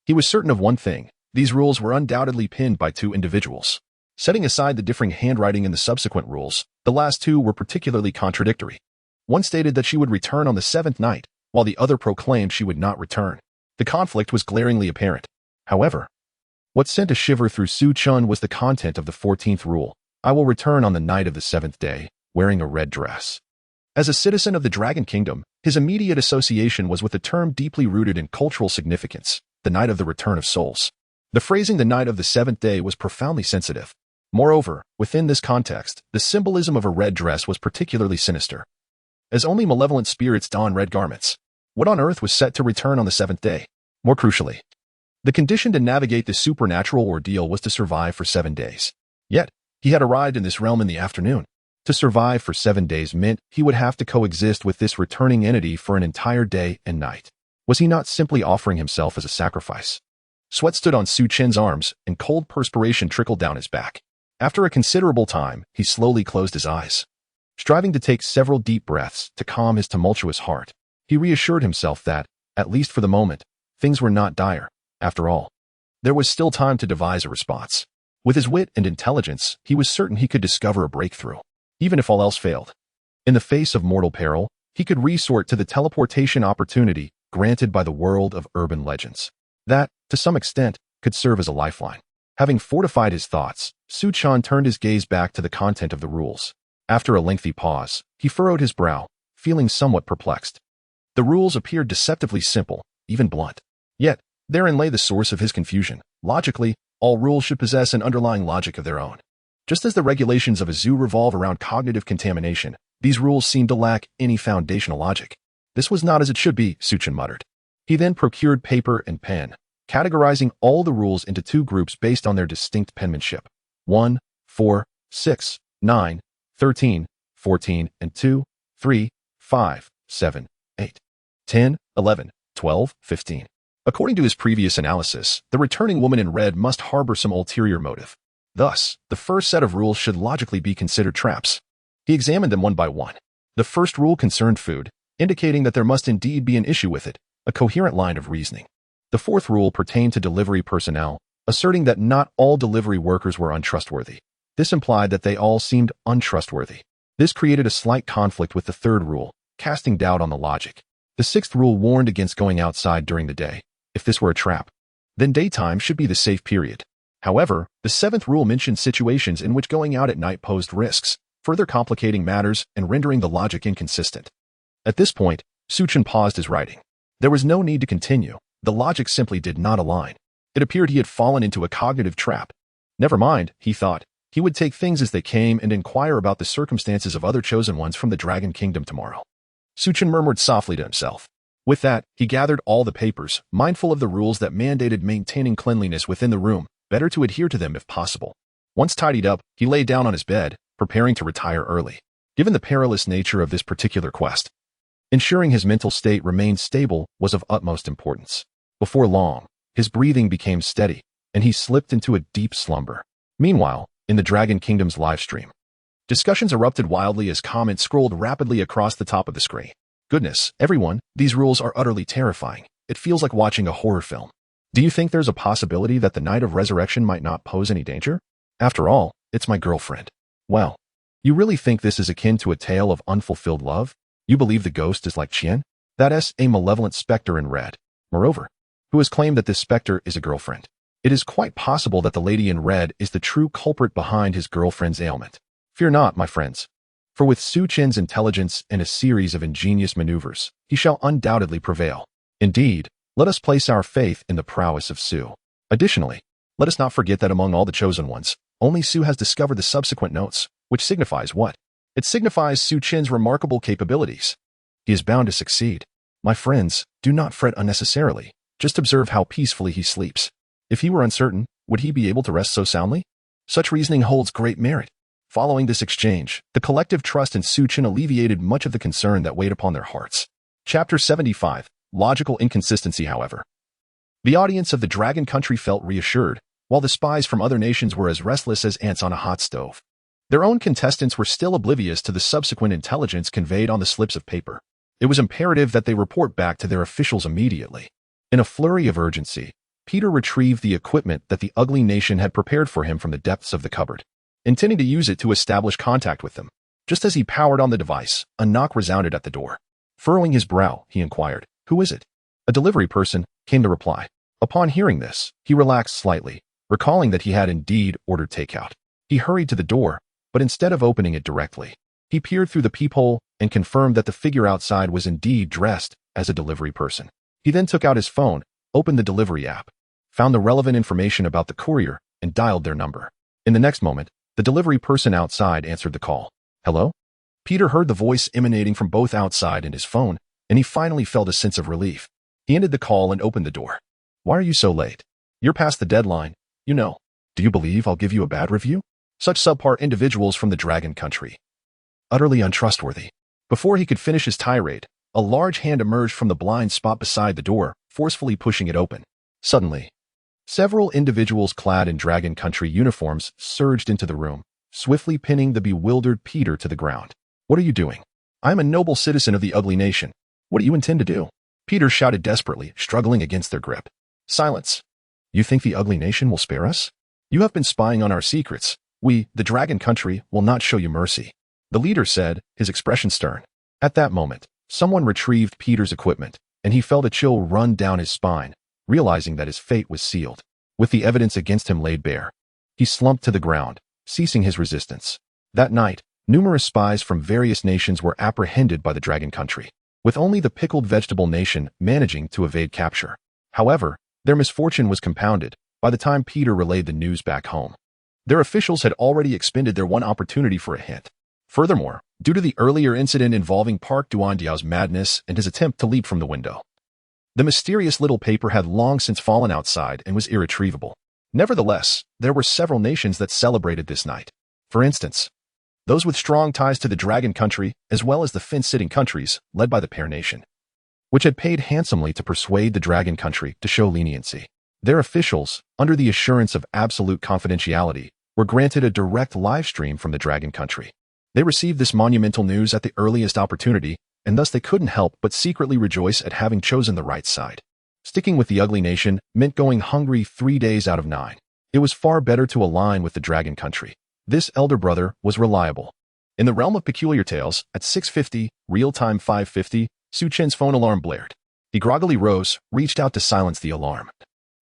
he was certain of one thing: These rules were undoubtedly penned by two individuals. Setting aside the differing handwriting in the subsequent rules, the last two were particularly contradictory. One stated that she would return on the seventh night, while the other proclaimed she would not return. The conflict was glaringly apparent. However, what sent a shiver through Su Chen was the content of the 14th rule. I will return on the night of the seventh day, wearing a red dress. As a citizen of the Dragon Kingdom, his immediate association was with a term deeply rooted in cultural significance, the night of the return of souls. The phrasing the night of the seventh day was profoundly sensitive. Moreover, within this context, the symbolism of a red dress was particularly sinister. As only malevolent spirits don red garments, what on earth was set to return on the seventh day? More crucially, the condition to navigate the supernatural ordeal was to survive for 7 days. Yet, he had arrived in this realm in the afternoon. To survive for 7 days meant he would have to coexist with this returning entity for an entire day and night. Was he not simply offering himself as a sacrifice? Sweat stood on Su Chen's arms, and cold perspiration trickled down his back. After a considerable time, he slowly closed his eyes. Striving to take several deep breaths to calm his tumultuous heart, he reassured himself that, at least for the moment, things were not dire. After all, there was still time to devise a response. With his wit and intelligence, he was certain he could discover a breakthrough, even if all else failed. In the face of mortal peril, he could resort to the teleportation opportunity granted by the world of urban legends. That, to some extent, could serve as a lifeline. Having fortified his thoughts, Su Chen turned his gaze back to the content of the rules. After a lengthy pause, he furrowed his brow, feeling somewhat perplexed. The rules appeared deceptively simple, even blunt. Yet, therein lay the source of his confusion. Logically, all rules should possess an underlying logic of their own. Just as the regulations of a zoo revolve around cognitive contamination, these rules seemed to lack any foundational logic. This was not as it should be, Su Chen muttered. He then procured paper and pen, categorizing all the rules into two groups based on their distinct penmanship. 1, 4, 6, 9, 13, 14, and 2, 3, 5, 7, 8, 10, 11, 12, 15. According to his previous analysis, the returning woman in red must harbor some ulterior motive. Thus, the first set of rules should logically be considered traps. He examined them one by one. The first rule concerned food, indicating that there must indeed be an issue with it, a coherent line of reasoning. The fourth rule pertained to delivery personnel, asserting that not all delivery workers were untrustworthy. This implied that they all seemed untrustworthy. This created a slight conflict with the third rule, casting doubt on the logic. The sixth rule warned against going outside during the day. If this were a trap, then daytime should be the safe period. However, the seventh rule mentioned situations in which going out at night posed risks, further complicating matters and rendering the logic inconsistent. At this point, Su Chen paused his writing. There was no need to continue. The logic simply did not align. It appeared he had fallen into a cognitive trap. Never mind, he thought. He would take things as they came and inquire about the circumstances of other chosen ones from the Dragon Kingdom tomorrow. Su Chen murmured softly to himself. With that, he gathered all the papers, mindful of the rules that mandated maintaining cleanliness within the room, better to adhere to them if possible. Once tidied up, he lay down on his bed, preparing to retire early. Given the perilous nature of this particular quest, ensuring his mental state remained stable was of utmost importance. Before long, his breathing became steady, and he slipped into a deep slumber. Meanwhile, in the Dragon Kingdom's livestream, discussions erupted wildly as comments scrolled rapidly across the top of the screen. Goodness, everyone, these rules are utterly terrifying. It feels like watching a horror film. Do you think there's a possibility that the night of resurrection might not pose any danger? After all, it's my girlfriend. Well, you really think this is akin to a tale of unfulfilled love? You believe the ghost is like Chen? That is a malevolent specter in red. Moreover, who has claimed that this specter is a girlfriend? It is quite possible that the lady in red is the true culprit behind his girlfriend's ailment. Fear not, my friends. For with Su Chen's intelligence and a series of ingenious maneuvers, he shall undoubtedly prevail. Indeed, let us place our faith in the prowess of Su. Additionally, let us not forget that among all the chosen ones, only Su has discovered the subsequent notes, which signifies what? It signifies Su Chen's remarkable capabilities. He is bound to succeed. My friends, do not fret unnecessarily. Just observe how peacefully he sleeps. If he were uncertain, would he be able to rest so soundly? Such reasoning holds great merit. Following this exchange, the collective trust in Su Chen alleviated much of the concern that weighed upon their hearts. Chapter 75. Logical Inconsistency, however. The audience of the Dragon Country felt reassured, while the spies from other nations were as restless as ants on a hot stove. Their own contestants were still oblivious to the subsequent intelligence conveyed on the slips of paper. It was imperative that they report back to their officials immediately. In a flurry of urgency, Peter retrieved the equipment that the ugly nation had prepared for him from the depths of the cupboard, intending to use it to establish contact with them. Just as he powered on the device, a knock resounded at the door. Furrowing his brow, he inquired, "Who is it?" "A delivery person," came the reply. Upon hearing this, he relaxed slightly, recalling that he had indeed ordered takeout. He hurried to the door, but instead of opening it directly, he peered through the peephole and confirmed that the figure outside was indeed dressed as a delivery person. He then took out his phone, opened the delivery app, found the relevant information about the courier, and dialed their number. In the next moment, the delivery person outside answered the call. "Hello?" Peter heard the voice emanating from both outside and his phone, and he finally felt a sense of relief. He ended the call and opened the door. "Why are you so late? You're past the deadline, you know. Do you believe I'll give you a bad review? Such subpar individuals from the Dragon Country. Utterly untrustworthy." Before he could finish his tirade, a large hand emerged from the blind spot beside the door, forcefully pushing it open. Suddenly, several individuals clad in Dragon Country uniforms surged into the room, swiftly pinning the bewildered Peter to the ground. "What are you doing? I am a noble citizen of the ugly nation. What do you intend to do?" Peter shouted desperately, struggling against their grip. "Silence. You think the ugly nation will spare us? You have been spying on our secrets. We, the Dragon Country, will not show you mercy," the leader said, his expression stern. At that moment, someone retrieved Peter's equipment, and he felt a chill run down his spine, realizing that his fate was sealed. With the evidence against him laid bare, he slumped to the ground, ceasing his resistance. That night, numerous spies from various nations were apprehended by the Dragon Country, with only the pickled vegetable nation managing to evade capture. However, their misfortune was compounded by the time Peter relayed the news back home. Their officials had already expended their one opportunity for a hint. Furthermore, due to the earlier incident involving Park Duandiao's madness and his attempt to leap from the window, the mysterious little paper had long since fallen outside and was irretrievable. Nevertheless, there were several nations that celebrated this night. For instance, those with strong ties to the Dragon Country, as well as the fence-sitting countries, led by the Pear Nation, which had paid handsomely to persuade the Dragon Country to show leniency. Their officials, under the assurance of absolute confidentiality, were granted a direct live stream from the Dragon Country. They received this monumental news at the earliest opportunity, and thus they couldn't help but secretly rejoice at having chosen the right side. Sticking with the ugly nation meant going hungry 3 days out of 9. It was far better to align with the Dragon Country. This elder brother was reliable. In the realm of peculiar tales, at 6:50, real-time 5:50, Chen's phone alarm blared. He groggily rose, reached out to silence the alarm,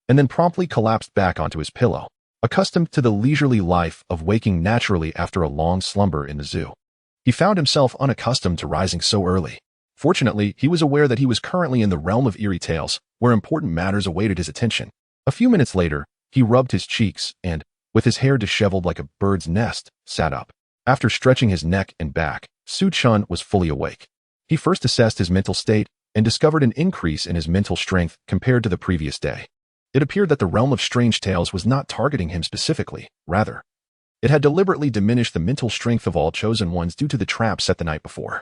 and then promptly collapsed back onto his pillow. Accustomed to the leisurely life of waking naturally after a long slumber in the zoo, he found himself unaccustomed to rising so early. Fortunately, he was aware that he was currently in the realm of eerie tales, where important matters awaited his attention. A few minutes later, he rubbed his cheeks and, with his hair disheveled like a bird's nest, sat up. After stretching his neck and back, Chen was fully awake. He first assessed his mental state and discovered an increase in his mental strength compared to the previous day. It appeared that the realm of strange tales was not targeting him specifically. Rather, it had deliberately diminished the mental strength of all chosen ones due to the trap set the night before.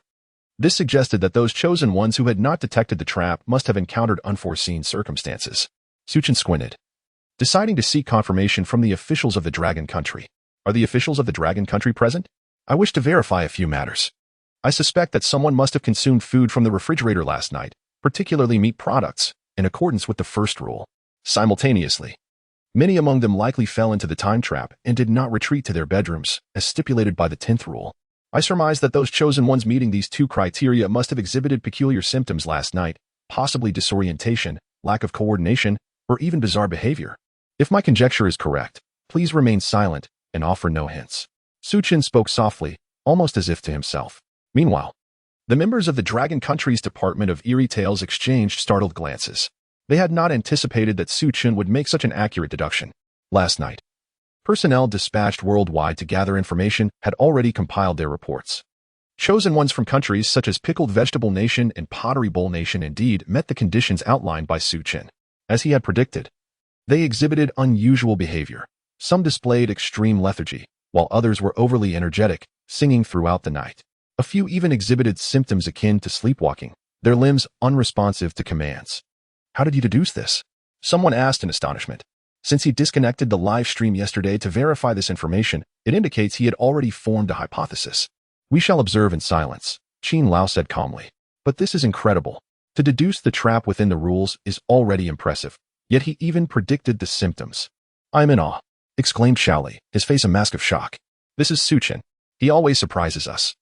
This suggested that those chosen ones who had not detected the trap must have encountered unforeseen circumstances. Chen squinted, deciding to seek confirmation from the officials of the Dragon Country. "Are the officials of the Dragon Country present? I wish to verify a few matters. I suspect that someone must have consumed food from the refrigerator last night, particularly meat products, in accordance with the first rule." Simultaneously, many among them likely fell into the time trap and did not retreat to their bedrooms, as stipulated by the 10th rule. I surmise that those chosen ones meeting these two criteria must have exhibited peculiar symptoms last night, possibly disorientation, lack of coordination, or even bizarre behavior. If my conjecture is correct, please remain silent and offer no hints. Chen spoke softly, almost as if to himself. Meanwhile, the members of the Dragon Country's Department of Eerie Tales exchanged startled glances. They had not anticipated that Chen would make such an accurate deduction. Last night, personnel dispatched worldwide to gather information had already compiled their reports. Chosen ones from countries such as Pickled Vegetable Nation and Pottery Bowl Nation indeed met the conditions outlined by Chen. As he had predicted, they exhibited unusual behavior. Some displayed extreme lethargy, while others were overly energetic, singing throughout the night. A few even exhibited symptoms akin to sleepwalking, their limbs unresponsive to commands. "How did you deduce this?" someone asked in astonishment. Since he disconnected the live stream yesterday to verify this information, it indicates he had already formed a hypothesis. "We shall observe in silence," Chen Lao said calmly. "But this is incredible. To deduce the trap within the rules is already impressive. Yet he even predicted the symptoms. "I'm in awe," exclaimed Shaoli, his face a mask of shock. "This is Chen. He always surprises us,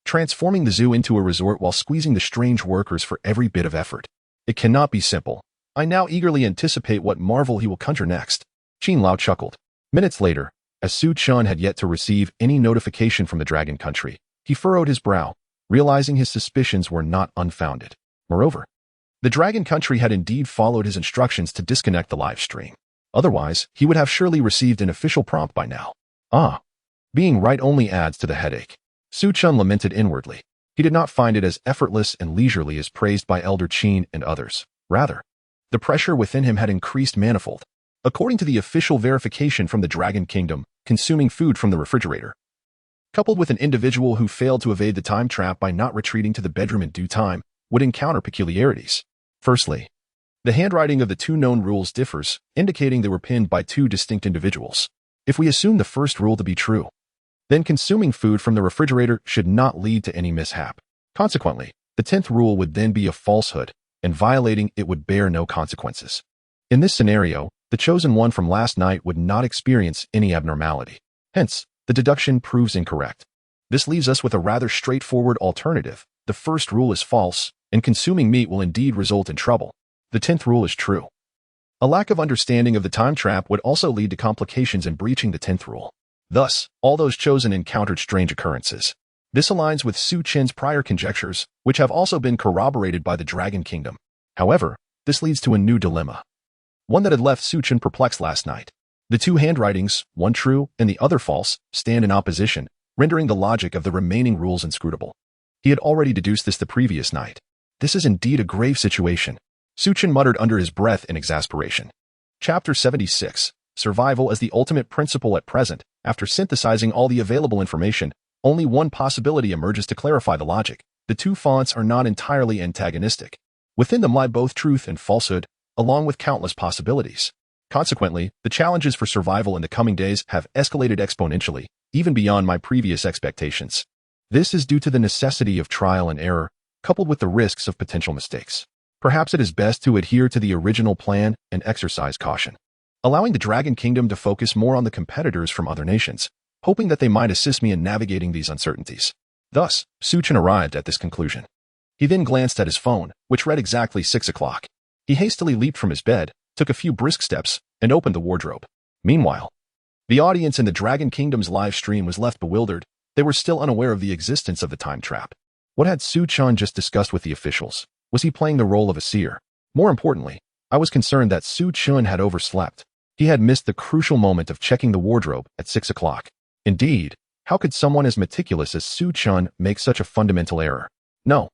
transforming the zoo into a resort while squeezing the strange workers for every bit of effort. It cannot be simple. I now eagerly anticipate what marvel he will conjure next." Qin Lao chuckled. Minutes later, as Chen had yet to receive any notification from the Dragon Country, he furrowed his brow, realizing his suspicions were not unfounded. Moreover, the Dragon Country had indeed followed his instructions to disconnect the live stream. Otherwise, he would have surely received an official prompt by now. Being right only adds to the headache. Chen lamented inwardly. He did not find it as effortless and leisurely as praised by Elder Qin and others. Rather, the pressure within him had increased manifold. According to the official verification from the Dragon Kingdom, consuming food from the refrigerator, coupled with an individual who failed to evade the time trap by not retreating to the bedroom in due time, would encounter peculiarities. Firstly, the handwriting of the two known rules differs, indicating they were penned by two distinct individuals. If we assume the first rule to be true, then consuming food from the refrigerator should not lead to any mishap. Consequently, the 10th rule would then be a falsehood, and violating it would bear no consequences. In this scenario, the chosen one from last night would not experience any abnormality. Hence, the deduction proves incorrect. This leaves us with a rather straightforward alternative. The first rule is false, and consuming meat will indeed result in trouble. The 10th rule is true. A lack of understanding of the time trap would also lead to complications in breaching the 10th rule. Thus, all those chosen encountered strange occurrences. This aligns with Chen's prior conjectures, which have also been corroborated by the Dragon Kingdom. However, this leads to a new dilemma, one that had left Chen perplexed last night. The two handwritings, one true and the other false, stand in opposition, rendering the logic of the remaining rules inscrutable. He had already deduced this the previous night. This is indeed a grave situation. Chen muttered under his breath in exasperation. Chapter 76. Survival as the ultimate principle at present. After synthesizing all the available information, only one possibility emerges to clarify the logic. The two fonts are not entirely antagonistic. Within them lie both truth and falsehood, along with countless possibilities. Consequently, the challenges for survival in the coming days have escalated exponentially, even beyond my previous expectations. This is due to the necessity of trial and error, coupled with the risks of potential mistakes. Perhaps it is best to adhere to the original plan and exercise caution, allowing the Dragon Kingdom to focus more on the competitors from other nations, hoping that they might assist me in navigating these uncertainties. Thus, Chen arrived at this conclusion. He then glanced at his phone, which read exactly 6 o'clock. He hastily leaped from his bed, took a few brisk steps, and opened the wardrobe. Meanwhile, the audience in the Dragon Kingdom's live stream was left bewildered. They were still unaware of the existence of the time trap. What had Chen just discussed with the officials? Was he playing the role of a seer? More importantly, I was concerned that Chen had overslept. He had missed the crucial moment of checking the wardrobe at 6 o'clock. Indeed, how could someone as meticulous as Chen make such a fundamental error? No.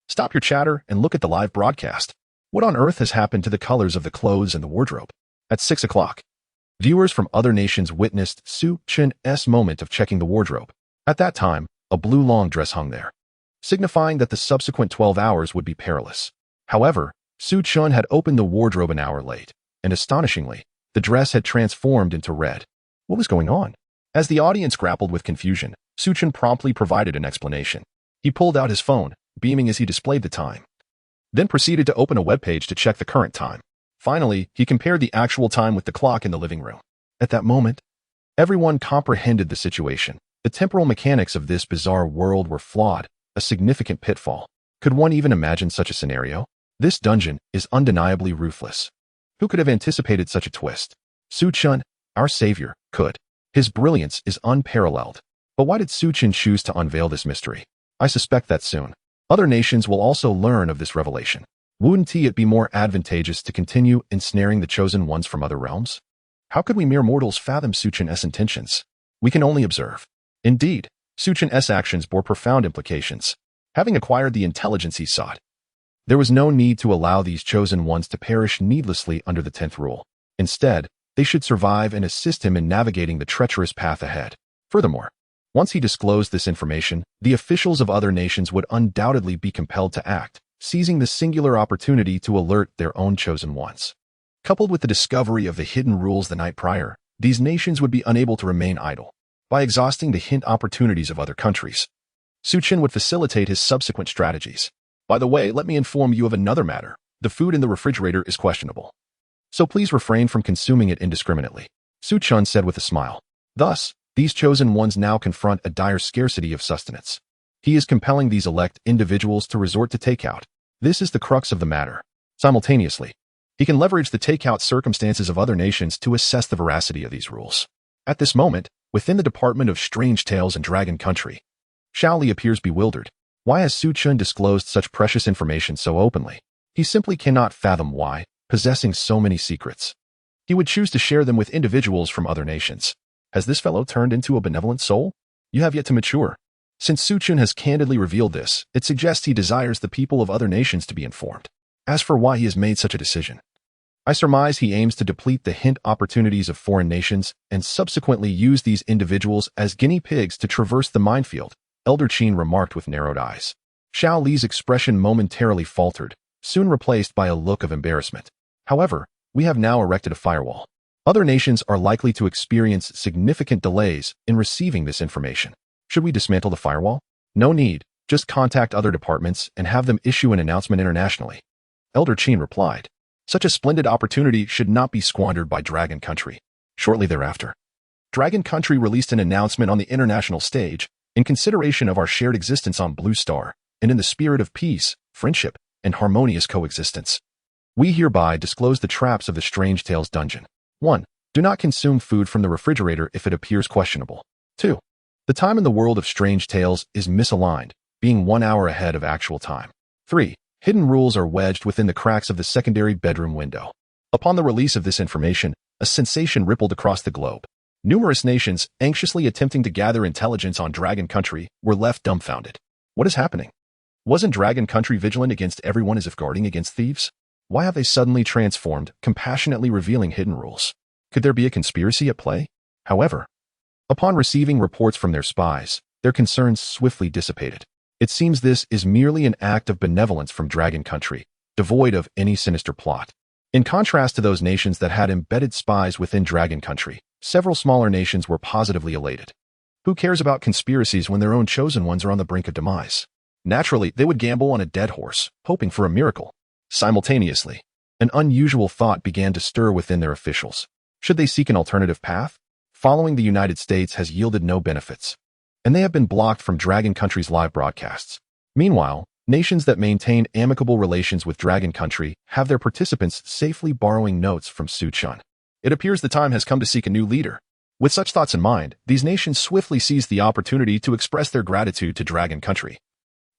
Stop your chatter and look at the live broadcast. What on earth has happened to the colors of the clothes and the wardrobe? At 6 o'clock, viewers from other nations witnessed Chen's moment of checking the wardrobe. At that time, a blue long dress hung there, signifying that the subsequent 12 hours would be perilous. However, Chen had opened the wardrobe an hour late, and astonishingly, the dress had transformed into red. What was going on? As the audience grappled with confusion, Chen promptly provided an explanation. He pulled out his phone, beaming as he displayed the time, then proceeded to open a webpage to check the current time. Finally, he compared the actual time with the clock in the living room. At that moment, everyone comprehended the situation. The temporal mechanics of this bizarre world were flawed, a significant pitfall. Could one even imagine such a scenario? This dungeon is undeniably ruthless. Who could have anticipated such a twist? Chen, our savior, could. His brilliance is unparalleled. But why did Chen choose to unveil this mystery? I suspect that soon other nations will also learn of this revelation. Wouldn't it be more advantageous to continue ensnaring the chosen ones from other realms? How could we mere mortals fathom Chen's intentions? We can only observe. Indeed, Chen's actions bore profound implications. Having acquired the intelligence he sought, there was no need to allow these chosen ones to perish needlessly under the 10th rule. Instead, they should survive and assist him in navigating the treacherous path ahead. Furthermore, once he disclosed this information, the officials of other nations would undoubtedly be compelled to act, seizing the singular opportunity to alert their own chosen ones. Coupled with the discovery of the hidden rules the night prior, these nations would be unable to remain idle. By exhausting the hint opportunities of other countries, Chen would facilitate his subsequent strategies. By the way, let me inform you of another matter. The food in the refrigerator is questionable. so please refrain from consuming it indiscriminately, Chen said with a smile. Thus, these chosen ones now confront a dire scarcity of sustenance. He is compelling these elect individuals to resort to takeout. This is the crux of the matter. Simultaneously, he can leverage the takeout circumstances of other nations to assess the veracity of these rules. At this moment, within the Department of Strange Tales and Dragon Country, Xiao Li appears bewildered. Why has Chen disclosed such precious information so openly? He simply cannot fathom why, possessing so many secrets, he would choose to share them with individuals from other nations. Has this fellow turned into a benevolent soul? You have yet to mature. Since Chen has candidly revealed this, it suggests he desires the people of other nations to be informed. As for why he has made such a decision, I surmise he aims to deplete the hint opportunities of foreign nations and subsequently use these individuals as guinea pigs to traverse the minefield, Elder Chen remarked with narrowed eyes. Xiao Li's expression momentarily faltered, soon replaced by a look of embarrassment. However, we have now erected a firewall. Other nations are likely to experience significant delays in receiving this information. Should we dismantle the firewall? No need, just contact other departments and have them issue an announcement internationally. Elder Chen replied. Such a splendid opportunity should not be squandered by Dragon Country. Shortly thereafter, Dragon Country released an announcement on the international stage in consideration of our shared existence on Blue Star and in the spirit of peace, friendship, and harmonious coexistence. We hereby disclose the traps of the Strange Tales dungeon. 1. Do not consume food from the refrigerator if it appears questionable. 2. The time in the world of Strange Tales is misaligned, being 1 hour ahead of actual time. 3. Hidden rules are wedged within the cracks of the secondary bedroom window. Upon the release of this information, a sensation rippled across the globe. Numerous nations, anxiously attempting to gather intelligence on Dragon Country, were left dumbfounded. What is happening? Wasn't Dragon Country vigilant against everyone as if guarding against thieves? Why have they suddenly transformed, compassionately revealing hidden rules? Could there be a conspiracy at play? However, upon receiving reports from their spies, their concerns swiftly dissipated. It seems this is merely an act of benevolence from Dragon Country, devoid of any sinister plot. In contrast to those nations that had embedded spies within Dragon Country, several smaller nations were positively elated. Who cares about conspiracies when their own chosen ones are on the brink of demise? Naturally, they would gamble on a dead horse, hoping for a miracle. Simultaneously, an unusual thought began to stir within their officials. Should they seek an alternative path? Following the United States has yielded no benefits, and they have been blocked from Dragon Country's live broadcasts. Meanwhile, nations that maintain amicable relations with Dragon Country have their participants safely borrowing notes from Chen. It appears the time has come to seek a new leader. With such thoughts in mind, these nations swiftly seized the opportunity to express their gratitude to Dragon Country,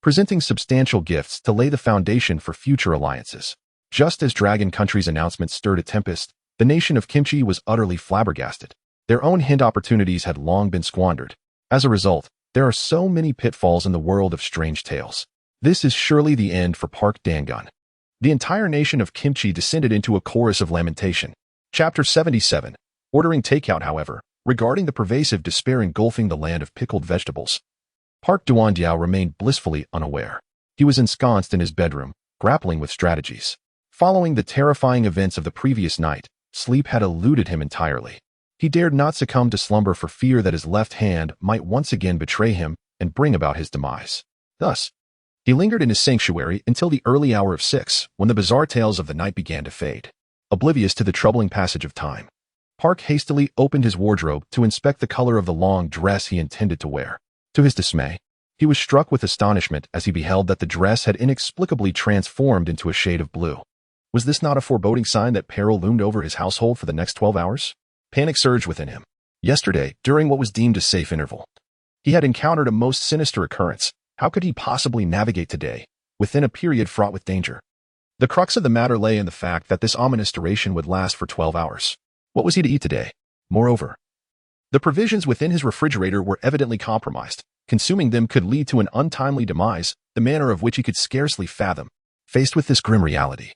presenting substantial gifts to lay the foundation for future alliances. Just as Dragon Country's announcement stirred a tempest, the nation of Kimchi was utterly flabbergasted. Their own hint opportunities had long been squandered. As a result, there are so many pitfalls in the world of Strange Tales. This is surely the end for Park Dangun. The entire nation of Kimchi descended into a chorus of lamentation. Chapter 77. Ordering takeout, however, regarding the pervasive despair engulfing the land of pickled vegetables, Park Duandiao remained blissfully unaware. He was ensconced in his bedroom, grappling with strategies. Following the terrifying events of the previous night, sleep had eluded him entirely. He dared not succumb to slumber for fear that his left hand might once again betray him and bring about his demise. Thus, he lingered in his sanctuary until the early hour of 6, when the bizarre tales of the night began to fade. Oblivious to the troubling passage of time, Park hastily opened his wardrobe to inspect the color of the long dress he intended to wear. To his dismay, he was struck with astonishment as he beheld that the dress had inexplicably transformed into a shade of blue. Was this not a foreboding sign that peril loomed over his household for the next 12 hours? Panic surged within him. Yesterday, during what was deemed a safe interval, he had encountered a most sinister occurrence. How could he possibly navigate today, within a period fraught with danger? The crux of the matter lay in the fact that this ominous duration would last for 12 hours. What was he to eat today? Moreover, the provisions within his refrigerator were evidently compromised. Consuming them could lead to an untimely demise, the manner of which he could scarcely fathom. Faced with this grim reality,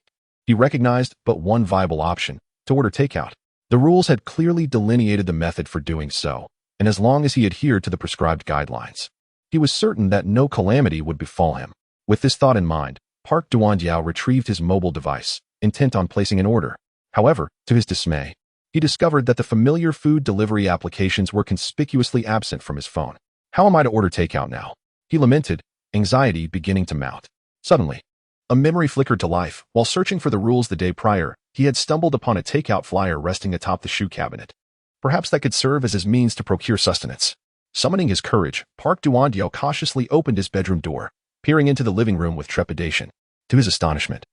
he recognized but one viable option: to order takeout. The rules had clearly delineated the method for doing so, and as long as he adhered to the prescribed guidelines, he was certain that no calamity would befall him. With this thought in mind, Park Duandiao retrieved his mobile device, intent on placing an order. However, to his dismay, he discovered that the familiar food delivery applications were conspicuously absent from his phone. How am I to order takeout now? He lamented, anxiety beginning to mount. Suddenly, a memory flickered to life. While searching for the rules the day prior, He had stumbled upon a takeout flyer resting atop the shoe cabinet. Perhaps that could serve as his means to procure sustenance. Summoning his courage, Park Duandiao cautiously opened his bedroom door, peering into the living room with trepidation. To his astonishment,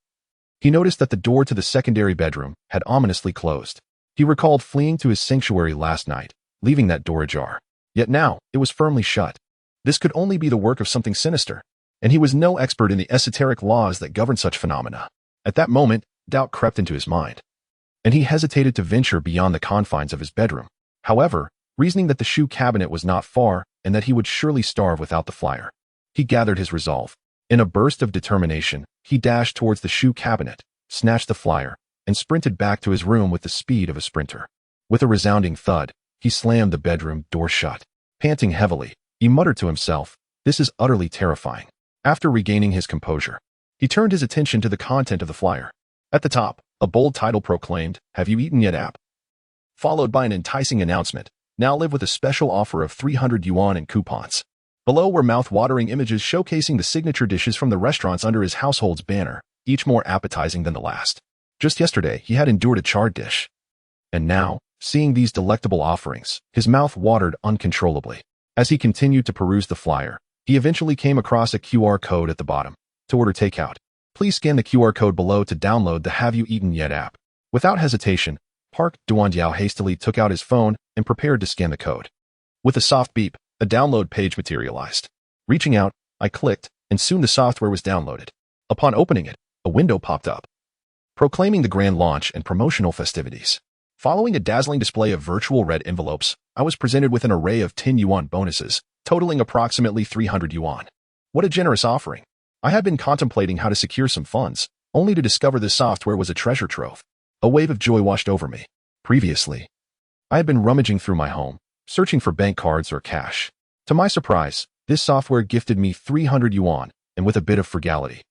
he noticed that the door to the secondary bedroom had ominously closed. He recalled fleeing to his sanctuary last night, leaving that door ajar. Yet now, it was firmly shut. This could only be the work of something sinister, and he was no expert in the esoteric laws that govern such phenomena. At that moment, doubt crept into his mind, and he hesitated to venture beyond the confines of his bedroom. However, reasoning that the shoe cabinet was not far and that he would surely starve without the flyer, he gathered his resolve. In a burst of determination, he dashed towards the shoe cabinet, snatched the flyer, and sprinted back to his room with the speed of a sprinter. With a resounding thud, he slammed the bedroom door shut. Panting heavily, he muttered to himself, "This is utterly terrifying." After regaining his composure, he turned his attention to the content of the flyer. At the top, a bold title proclaimed, "Have you eaten yet, app?" Followed by an enticing announcement, "Now live with a special offer of 300 yuan in coupons." Below were mouth-watering images showcasing the signature dishes from the restaurants under his household's banner, each more appetizing than the last. Just yesterday, he had endured a charred dish. And now, seeing these delectable offerings, his mouth watered uncontrollably. As he continued to peruse the flyer, he eventually came across a QR code at the bottom. To order takeout, please scan the QR code below to download the Have You Eaten Yet app. Without hesitation, Park Duandiao hastily took out his phone and prepared to scan the code. With a soft beep, a download page materialized. Reaching out, I clicked, and soon the software was downloaded. Upon opening it, a window popped up, proclaiming the grand launch and promotional festivities. Following a dazzling display of virtual red envelopes, I was presented with an array of 10 yuan bonuses, totaling approximately 300 yuan. What a generous offering. I had been contemplating how to secure some funds, only to discover this software was a treasure trove. A wave of joy washed over me. Previously, I had been rummaging through my home, searching for bank cards or cash. To my surprise, this software gifted me 300 yuan, and with a bit of frugality,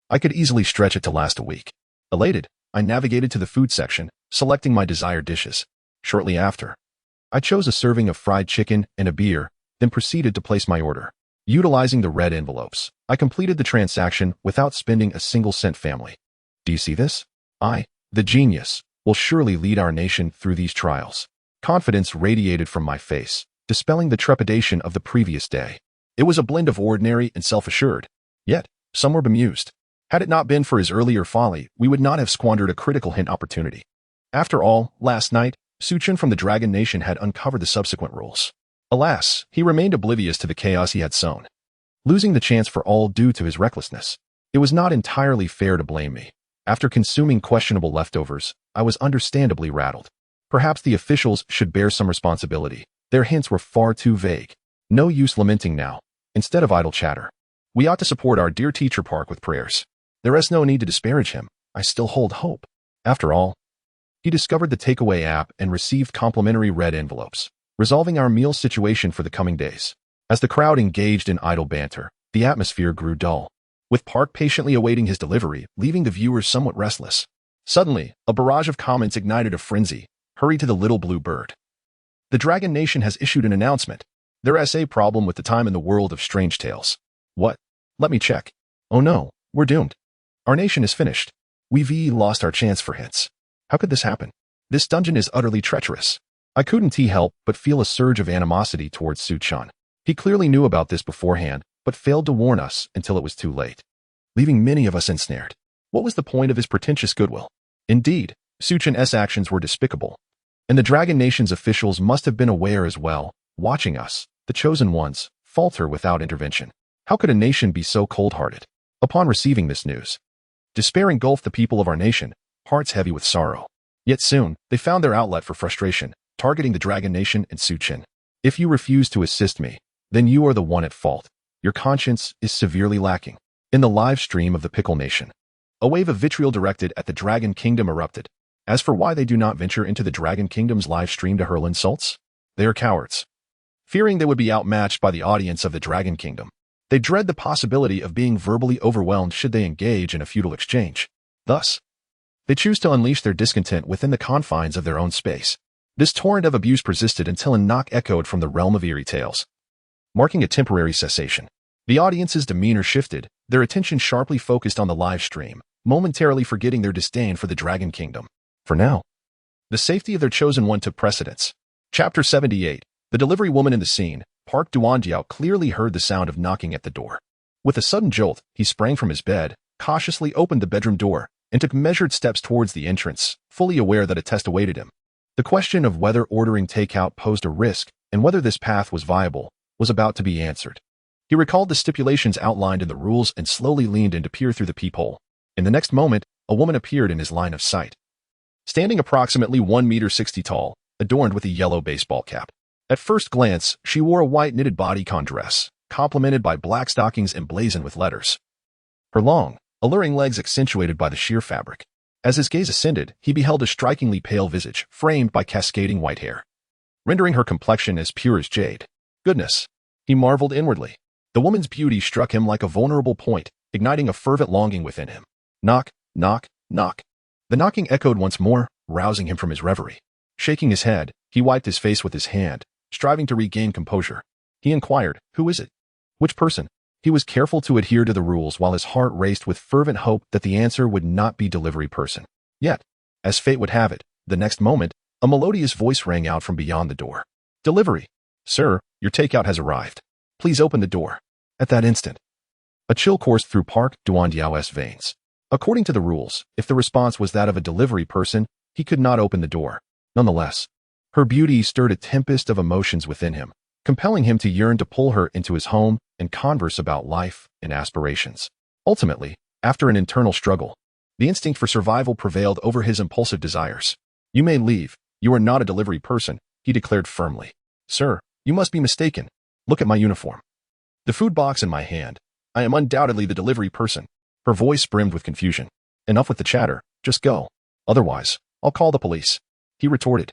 I could easily stretch it to last a week. Elated, I navigated to the food section, selecting my desired dishes. Shortly after, I chose a serving of fried chicken and a beer, then proceeded to place my order. Utilizing the red envelopes, I completed the transaction without spending a single cent. Family, do you see this? I, the genius, will surely lead our nation through these trials. Confidence radiated from my face, dispelling the trepidation of the previous day. It was a blend of ordinary and self-assured, yet some were bemused. Had it not been for his earlier folly, we would not have squandered a critical hint opportunity. After all, last night, Chen from the Dragon Nation had uncovered the subsequent rules. Alas, he remained oblivious to the chaos he had sown, losing the chance for all due to his recklessness. It was not entirely fair to blame me. After consuming questionable leftovers, I was understandably rattled. Perhaps the officials should bear some responsibility. Their hints were far too vague. No use lamenting now. Instead of idle chatter, we ought to support our dear teacher Park with prayers. There is no need to disparage him. I still hold hope. After all, he discovered the takeaway app and received complimentary red envelopes, resolving our meal situation for the coming days. As the crowd engaged in idle banter, the atmosphere grew dull, with Park patiently awaiting his delivery, leaving the viewers somewhat restless. Suddenly, a barrage of comments ignited a frenzy. Hurry to the little blue bird. The Dragon Nation has issued an announcement. There is a problem with the time in the world of strange tales. What? Let me check. Oh no, we're doomed. Our nation is finished. We've lost our chance for hits. How could this happen? This dungeon is utterly treacherous. I couldn't help but feel a surge of animosity towards Chen. He clearly knew about this beforehand, but failed to warn us until it was too late, leaving many of us ensnared. What was the point of his pretentious goodwill? Indeed, Chen's actions were despicable, and the Dragon Nation's officials must have been aware as well, watching us, the chosen ones, falter without intervention. How could a nation be so cold-hearted? Upon receiving this news, despair engulfed the people of our nation, hearts heavy with sorrow. Yet soon, they found their outlet for frustration, targeting the Dragon Nation and Chen. If you refuse to assist me, then you are the one at fault. Your conscience is severely lacking. In the live stream of the Pickle Nation, a wave of vitriol directed at the Dragon Kingdom erupted. As for why they do not venture into the Dragon Kingdom's live stream to hurl insults, they are cowards. Fearing they would be outmatched by the audience of the Dragon Kingdom, they dread the possibility of being verbally overwhelmed should they engage in a feudal exchange. Thus, they choose to unleash their discontent within the confines of their own space. This torrent of abuse persisted until a knock echoed from the realm of eerie tales, marking a temporary cessation. The audience's demeanor shifted, their attention sharply focused on the live stream, momentarily forgetting their disdain for the Dragon Kingdom. For now, the safety of their chosen one took precedence. Chapter 78. The delivery woman in the scene. Park Duandiao clearly heard the sound of knocking at the door. With a sudden jolt, he sprang from his bed, cautiously opened the bedroom door, and took measured steps towards the entrance, fully aware that a test awaited him. The question of whether ordering takeout posed a risk and whether this path was viable was about to be answered. He recalled the stipulations outlined in the rules and slowly leaned in to peer through the peephole. In the next moment, a woman appeared in his line of sight. Standing approximately 1.60 meters tall, adorned with a yellow baseball cap. At first glance, she wore a white knitted bodycon dress, complemented by black stockings emblazoned with letters. Her long, alluring legs accentuated by the sheer fabric. As his gaze ascended, he beheld a strikingly pale visage, framed by cascading white hair, rendering her complexion as pure as jade. Goodness, he marveled inwardly. The woman's beauty struck him like a vulnerable point, igniting a fervent longing within him. Knock, knock, knock. The knocking echoed once more, rousing him from his reverie. Shaking his head, he wiped his face with his hand, striving to regain composure. He inquired, "Who is it? Which person?" He was careful to adhere to the rules while his heart raced with fervent hope that the answer would not be delivery person. Yet, as fate would have it, the next moment, a melodious voice rang out from beyond the door. "Delivery. Sir, your takeout has arrived. Please open the door." At that instant, a chill coursed through Park Duandiao's veins. According to the rules, if the response was that of a delivery person, he could not open the door. Nonetheless, her beauty stirred a tempest of emotions within him, compelling him to yearn to pull her into his home and converse about life and aspirations. Ultimately, after an internal struggle, the instinct for survival prevailed over his impulsive desires. "You may leave. You are not a delivery person," he declared firmly. "Sir, you must be mistaken. Look at my uniform. The food box in my hand. I am undoubtedly the delivery person." Her voice brimmed with confusion. "Enough with the chatter. Just go. Otherwise, I'll call the police," he retorted.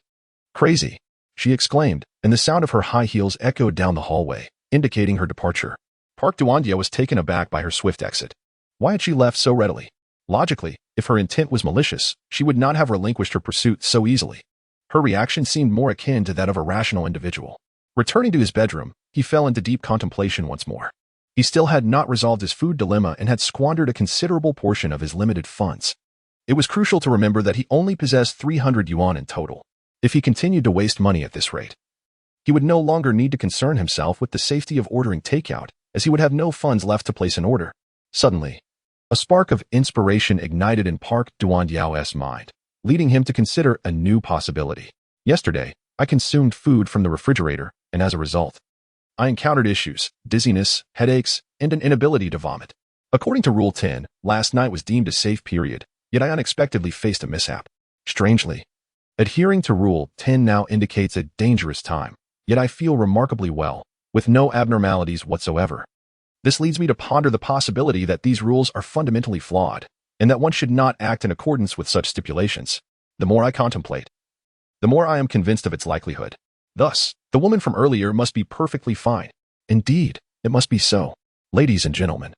"Crazy," she exclaimed, and the sound of her high heels echoed down the hallway, indicating her departure. Park Duandia was taken aback by her swift exit. Why had she left so readily? Logically, if her intent was malicious, she would not have relinquished her pursuit so easily. Her reaction seemed more akin to that of a rational individual. Returning to his bedroom, he fell into deep contemplation once more. He still had not resolved his food dilemma and had squandered a considerable portion of his limited funds. It was crucial to remember that he only possessed 300 yuan in total. If he continued to waste money at this rate, he would no longer need to concern himself with the safety of ordering takeout, as he would have no funds left to place an order. Suddenly, a spark of inspiration ignited in Park Duandiao's mind, leading him to consider a new possibility. "Yesterday, I consumed food from the refrigerator, and as a result, I encountered issues, dizziness, headaches, and an inability to vomit. According to Rule 10, last night was deemed a safe period, yet I unexpectedly faced a mishap. Strangely, adhering to Rule 10 now indicates a dangerous time, yet I feel remarkably well, with no abnormalities whatsoever. This leads me to ponder the possibility that these rules are fundamentally flawed, and that one should not act in accordance with such stipulations. The more I contemplate, the more I am convinced of its likelihood. Thus, the woman from earlier must be perfectly fine. Indeed, it must be so. Ladies and gentlemen,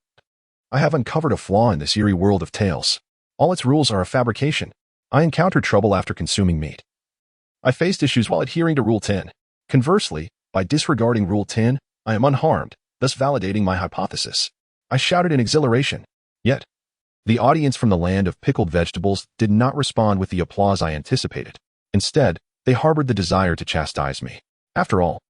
I have uncovered a flaw in this eerie world of tales. All its rules are a fabrication. I encountered trouble after consuming meat. I faced issues while adhering to Rule 10. Conversely, by disregarding Rule 10, I am unharmed, thus validating my hypothesis." I shouted in exhilaration. Yet, the audience from the land of pickled vegetables did not respond with the applause I anticipated. Instead, they harbored the desire to chastise me. After all,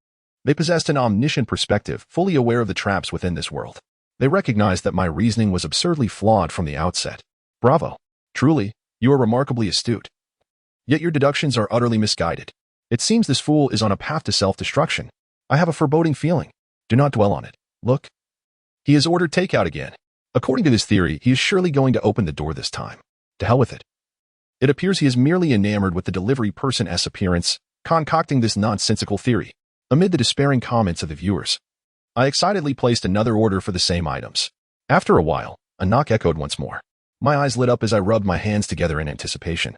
they possessed an omniscient perspective, fully aware of the traps within this world. They recognized that my reasoning was absurdly flawed from the outset. "Bravo. Truly, you are remarkably astute. Yet your deductions are utterly misguided. It seems this fool is on a path to self-destruction. I have a foreboding feeling. Do not dwell on it. Look. He has ordered takeout again. According to this theory, he is surely going to open the door this time. To hell with it. It appears he is merely enamored with the delivery person's appearance, concocting this nonsensical theory." Amid the despairing comments of the viewers, I excitedly placed another order for the same items. After a while, a knock echoed once more. My eyes lit up as I rubbed my hands together in anticipation.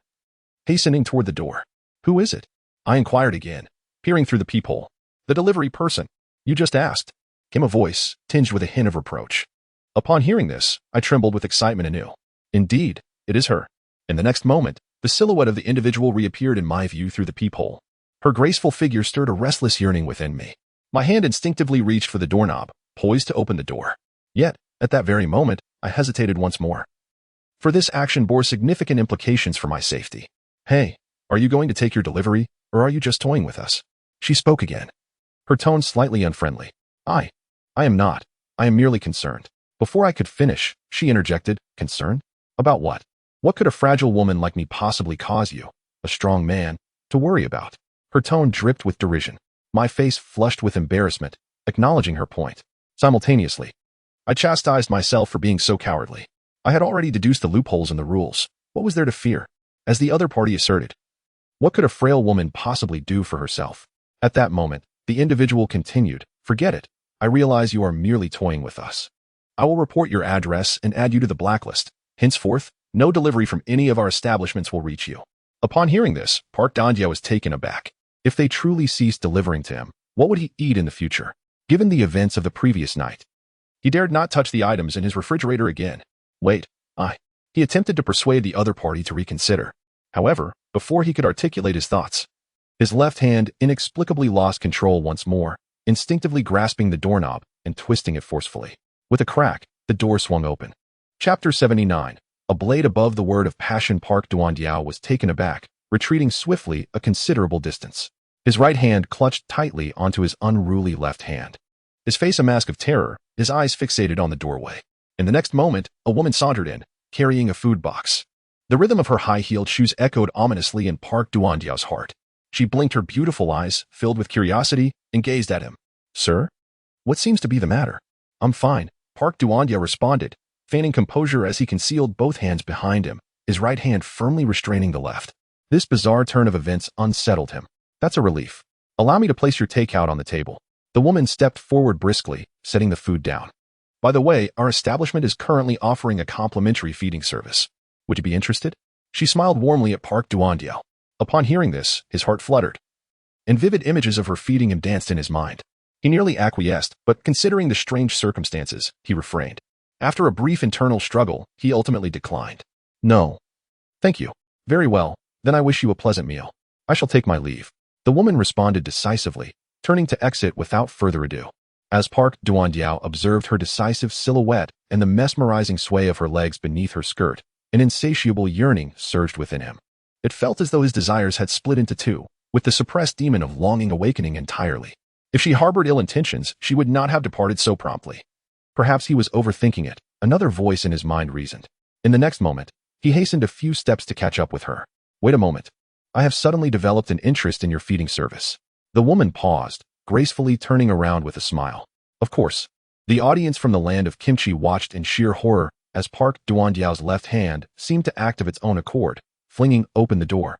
Hastening toward the door. "Who is it?" I inquired again, peering through the peephole. "The delivery person. You just asked," came a voice, tinged with a hint of reproach. Upon hearing this, I trembled with excitement anew. Indeed, it is her. In the next moment, the silhouette of the individual reappeared in my view through the peephole. Her graceful figure stirred a restless yearning within me. My hand instinctively reached for the doorknob, poised to open the door. Yet, at that very moment, I hesitated once more. For this action bore significant implications for my safety. Hey, are you going to take your delivery, or are you just toying with us? She spoke again, her tone slightly unfriendly. I am not. I am merely concerned. Before I could finish, she interjected, concerned? About what? What could a fragile woman like me possibly cause you, a strong man, to worry about? Her tone dripped with derision. My face flushed with embarrassment, acknowledging her point. Simultaneously, I chastised myself for being so cowardly. I had already deduced the loopholes in the rules. What was there to fear? As the other party asserted, what could a frail woman possibly do for herself? At that moment, the individual continued, forget it. I realize you are merely toying with us. I will report your address and add you to the blacklist. Henceforth, no delivery from any of our establishments will reach you. Upon hearing this, Park Dandia was taken aback. If they truly ceased delivering to him, what would he eat in the future? Given the events of the previous night, he dared not touch the items in his refrigerator again. Wait, He attempted to persuade the other party to reconsider. However, before he could articulate his thoughts, his left hand inexplicably lost control once more, instinctively grasping the doorknob and twisting it forcefully. With a crack, the door swung open. Chapter 79. A blade above the word of passion. Park Duandiao was taken aback, retreating swiftly a considerable distance. His right hand clutched tightly onto his unruly left hand. His face a mask of terror, his eyes fixated on the doorway. In the next moment, a woman sauntered in, carrying a food box. The rhythm of her high-heeled shoes echoed ominously in Park Duandiao's heart. She blinked her beautiful eyes, filled with curiosity, and gazed at him. Sir? What seems to be the matter? I'm fine, Park Duandia responded, feigning composure as he concealed both hands behind him, his right hand firmly restraining the left. This bizarre turn of events unsettled him. That's a relief. Allow me to place your takeout on the table. The woman stepped forward briskly, setting the food down. By the way, our establishment is currently offering a complimentary feeding service. Would you be interested? She smiled warmly at Park Duandiao. Upon hearing this, his heart fluttered, and vivid images of her feeding him danced in his mind. He nearly acquiesced, but considering the strange circumstances, he refrained. After a brief internal struggle, he ultimately declined. No. Thank you. Very well, then I wish you a pleasant meal. I shall take my leave. The woman responded decisively, turning to exit without further ado. As Park Duandiao observed her decisive silhouette and the mesmerizing sway of her legs beneath her skirt, an insatiable yearning surged within him. It felt as though his desires had split into two, with the suppressed demon of longing awakening entirely. If she harbored ill intentions, she would not have departed so promptly. Perhaps he was overthinking it, another voice in his mind reasoned. In the next moment, he hastened a few steps to catch up with her. Wait a moment. I have suddenly developed an interest in your feeding service. The woman paused, gracefully turning around with a smile. Of course. The audience from the land of kimchi watched in sheer horror as Park Duandiao's left hand seemed to act of its own accord, flinging open the door,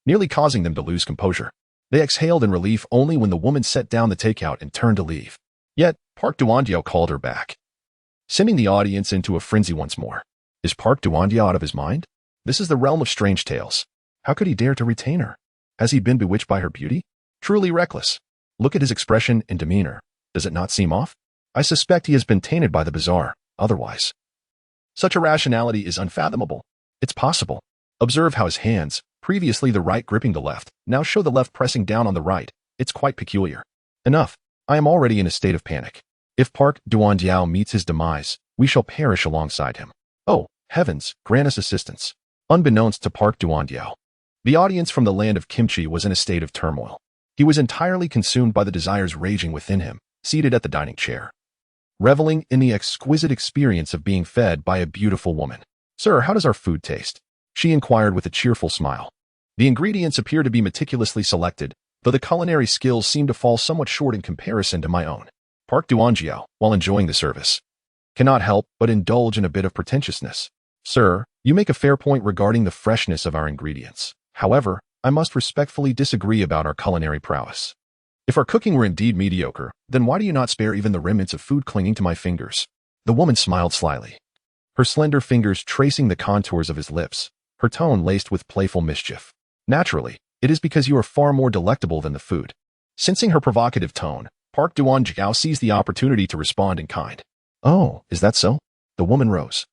nearly causing them to lose composure. They exhaled in relief only when the woman set down the takeout and turned to leave. Yet, Park Duandiao called her back, sending the audience into a frenzy once more. Is Park Duandiao out of his mind? This is the realm of strange tales. How could he dare to retain her? Has he been bewitched by her beauty? Truly reckless. Look at his expression and demeanor. Does it not seem off? I suspect he has been tainted by the bizarre, otherwise. Such irrationality is unfathomable. It's possible. Observe how his hands, previously the right gripping the left, now show the left pressing down on the right. It's quite peculiar. Enough. I am already in a state of panic. If Park Duandiao meets his demise, we shall perish alongside him. Oh, heavens, grant us assistance. Unbeknownst to Park Duandiao, the audience from the land of kimchi was in a state of turmoil. He was entirely consumed by the desires raging within him, seated at the dining chair, reveling in the exquisite experience of being fed by a beautiful woman. Sir, how does our food taste? She inquired with a cheerful smile. The ingredients appear to be meticulously selected, though the culinary skills seem to fall somewhat short in comparison to my own. Park Duandiao, while enjoying the service, cannot help but indulge in a bit of pretentiousness. Sir, you make a fair point regarding the freshness of our ingredients. However, I must respectfully disagree about our culinary prowess. If our cooking were indeed mediocre, then why do you not spare even the remnants of food clinging to my fingers? The woman smiled slyly, her slender fingers tracing the contours of his lips, her tone laced with playful mischief. Naturally, it is because you are far more delectable than the food. Sensing her provocative tone, Park Duandiao seized the opportunity to respond in kind. Oh, is that so? The woman rose,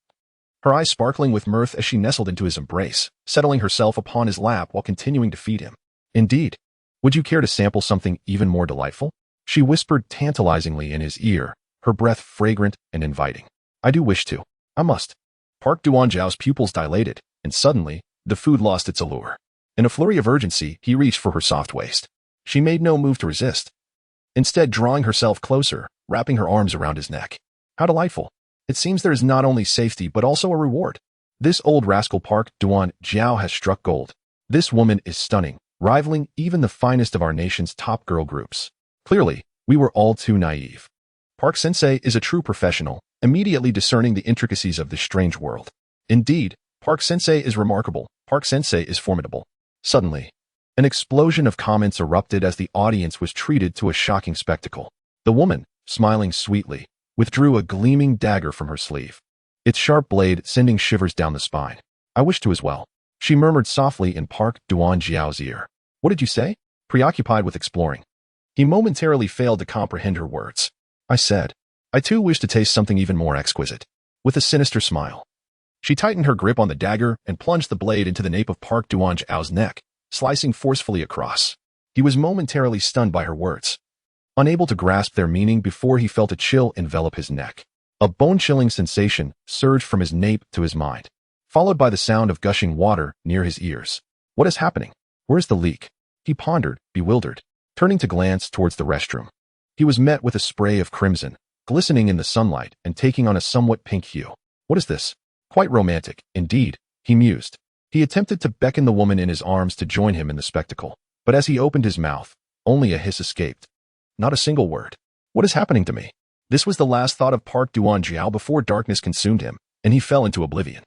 her eyes sparkling with mirth as she nestled into his embrace, settling herself upon his lap while continuing to feed him. Indeed. Would you care to sample something even more delightful? She whispered tantalizingly in his ear, her breath fragrant and inviting. I do wish to. I must. Park Duandiao's pupils dilated, and suddenly, the food lost its allure. In a flurry of urgency, he reached for her soft waist. She made no move to resist, instead drawing herself closer, wrapping her arms around his neck. How delightful. It seems there is not only safety but also a reward. This old rascal Park Duan-jiao has struck gold. This woman is stunning, rivaling even the finest of our nation's top girl groups. Clearly, we were all too naive. Park Sensei is a true professional, immediately discerning the intricacies of this strange world. Indeed, Park Sensei is remarkable. Park Sensei is formidable. Suddenly, an explosion of comments erupted as the audience was treated to a shocking spectacle. The woman, smiling sweetly, withdrew a gleaming dagger from her sleeve, its sharp blade sending shivers down the spine. I wish to as well. She murmured softly in Park Duan-jiao's ear. What did you say? Preoccupied with exploring, he momentarily failed to comprehend her words. I said, I too wish to taste something even more exquisite. With a sinister smile, she tightened her grip on the dagger and plunged the blade into the nape of Park Duan-jiao's neck, slicing forcefully across. He was momentarily stunned by her words, unable to grasp their meaning before he felt a chill envelop his neck. A bone-chilling sensation surged from his nape to his mind, followed by the sound of gushing water near his ears. What is happening? Where's the leak? He pondered, bewildered, turning to glance towards the restroom. He was met with a spray of crimson, glistening in the sunlight and taking on a somewhat pink hue. What is this? Quite romantic, indeed, he mused. He attempted to beckon the woman in his arms to join him in the spectacle, but as he opened his mouth, only a hiss escaped. Not a single word. What is happening to me? This was the last thought of Park Duan-jiao before darkness consumed him, and he fell into oblivion.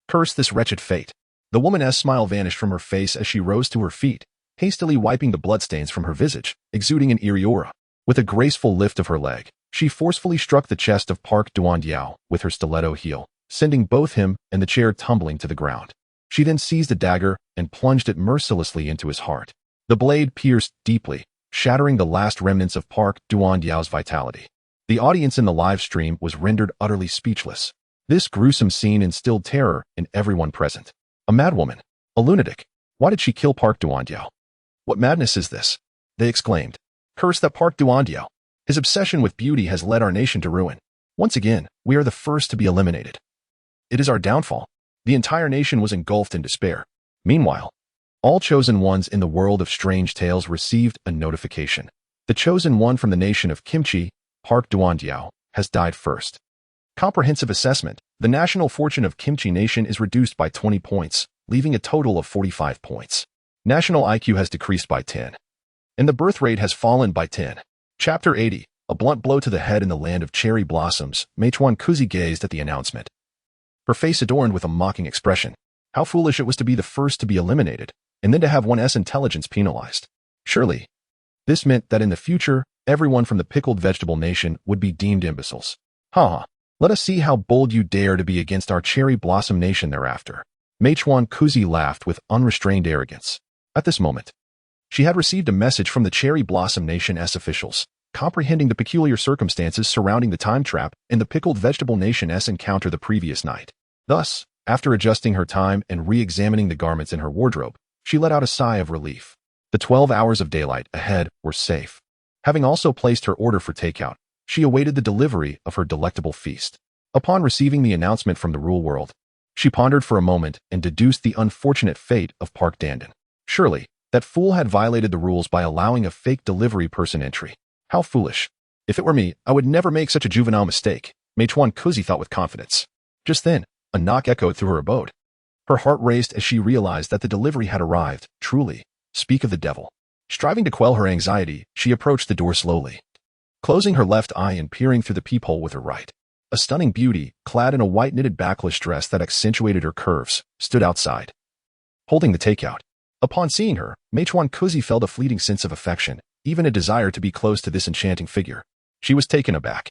Curse this wretched fate. The woman's smile vanished from her face as she rose to her feet, hastily wiping the bloodstains from her visage, exuding an eerie aura. With a graceful lift of her leg, she forcefully struck the chest of Park Duan-jiao with her stiletto heel, sending both him and the chair tumbling to the ground. She then seized a dagger and plunged it mercilessly into his heart. The blade pierced deeply, shattering the last remnants of Park Duan-jiao's vitality. The audience in the live stream was rendered utterly speechless. This gruesome scene instilled terror in everyone present. A madwoman, a lunatic. Why did she kill Park Duan-jiao? What madness is this? They exclaimed. Curse that Park Duan-jiao. His obsession with beauty has led our nation to ruin. Once again, we are the first to be eliminated. It is our downfall. The entire nation was engulfed in despair. Meanwhile, all chosen ones in the world of strange tales received a notification. The chosen one from the nation of Kimchi, Park Duan-jiao, has died first. Comprehensive assessment. The national fortune of Kimchi Nation is reduced by 20 points, leaving a total of 45 points. National IQ has decreased by 10. And the birth rate has fallen by 10. Chapter 80. A blunt blow to the head in the land of cherry blossoms. Meichuan Kuzi gazed at the announcement, her face adorned with a mocking expression. How foolish it was to be the first to be eliminated, and then to have one's intelligence penalized. Surely, this meant that in the future, everyone from the pickled vegetable nation would be deemed imbeciles. Ha! Let us see how bold you dare to be against our cherry blossom nation thereafter. Meichuan Kuzi laughed with unrestrained arrogance. At this moment, she had received a message from the cherry blossom nation's officials, comprehending the peculiar circumstances surrounding the time trap and the pickled vegetable nation's encounter the previous night. Thus, after adjusting her time and re-examining the garments in her wardrobe, she let out a sigh of relief. The 12 hours of daylight ahead were safe. Having also placed her order for takeout, she awaited the delivery of her delectable feast. Upon receiving the announcement from the rule world, she pondered for a moment and deduced the unfortunate fate of Park Dandan. Surely, that fool had violated the rules by allowing a fake delivery person entry. How foolish. If it were me, I would never make such a juvenile mistake, Meichuan Kuzi thought with confidence. Just then, a knock echoed through her abode. Her heart raced as she realized that the delivery had arrived. Truly, speak of the devil. Striving to quell her anxiety, she approached the door slowly, closing her left eye and peering through the peephole with her right. A stunning beauty, clad in a white knitted backless dress that accentuated her curves, stood outside, holding the takeout. Upon seeing her, Meichuan Kuzi felt a fleeting sense of affection, even a desire to be close to this enchanting figure. She was taken aback,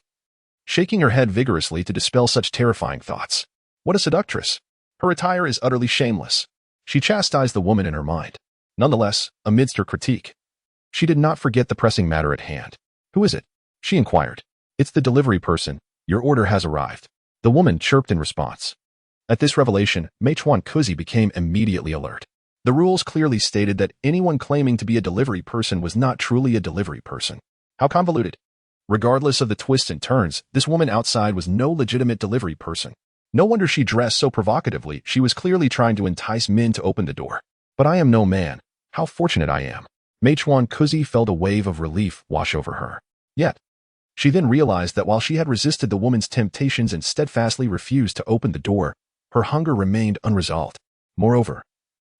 shaking her head vigorously to dispel such terrifying thoughts. What a seductress! Her attire is utterly shameless. She chastised the woman in her mind. Nonetheless, amidst her critique, she did not forget the pressing matter at hand. Who is it? She inquired. It's the delivery person. Your order has arrived. The woman chirped in response. At this revelation, Meichuan Kuzi became immediately alert. The rules clearly stated that anyone claiming to be a delivery person was not truly a delivery person. How convoluted. Regardless of the twists and turns, this woman outside was no legitimate delivery person. No wonder she dressed so provocatively. She was clearly trying to entice men to open the door. But I am no man. How fortunate I am. Meichuan Kuzi felt a wave of relief wash over her. Yet, she then realized that while she had resisted the woman's temptations and steadfastly refused to open the door, her hunger remained unresolved. Moreover,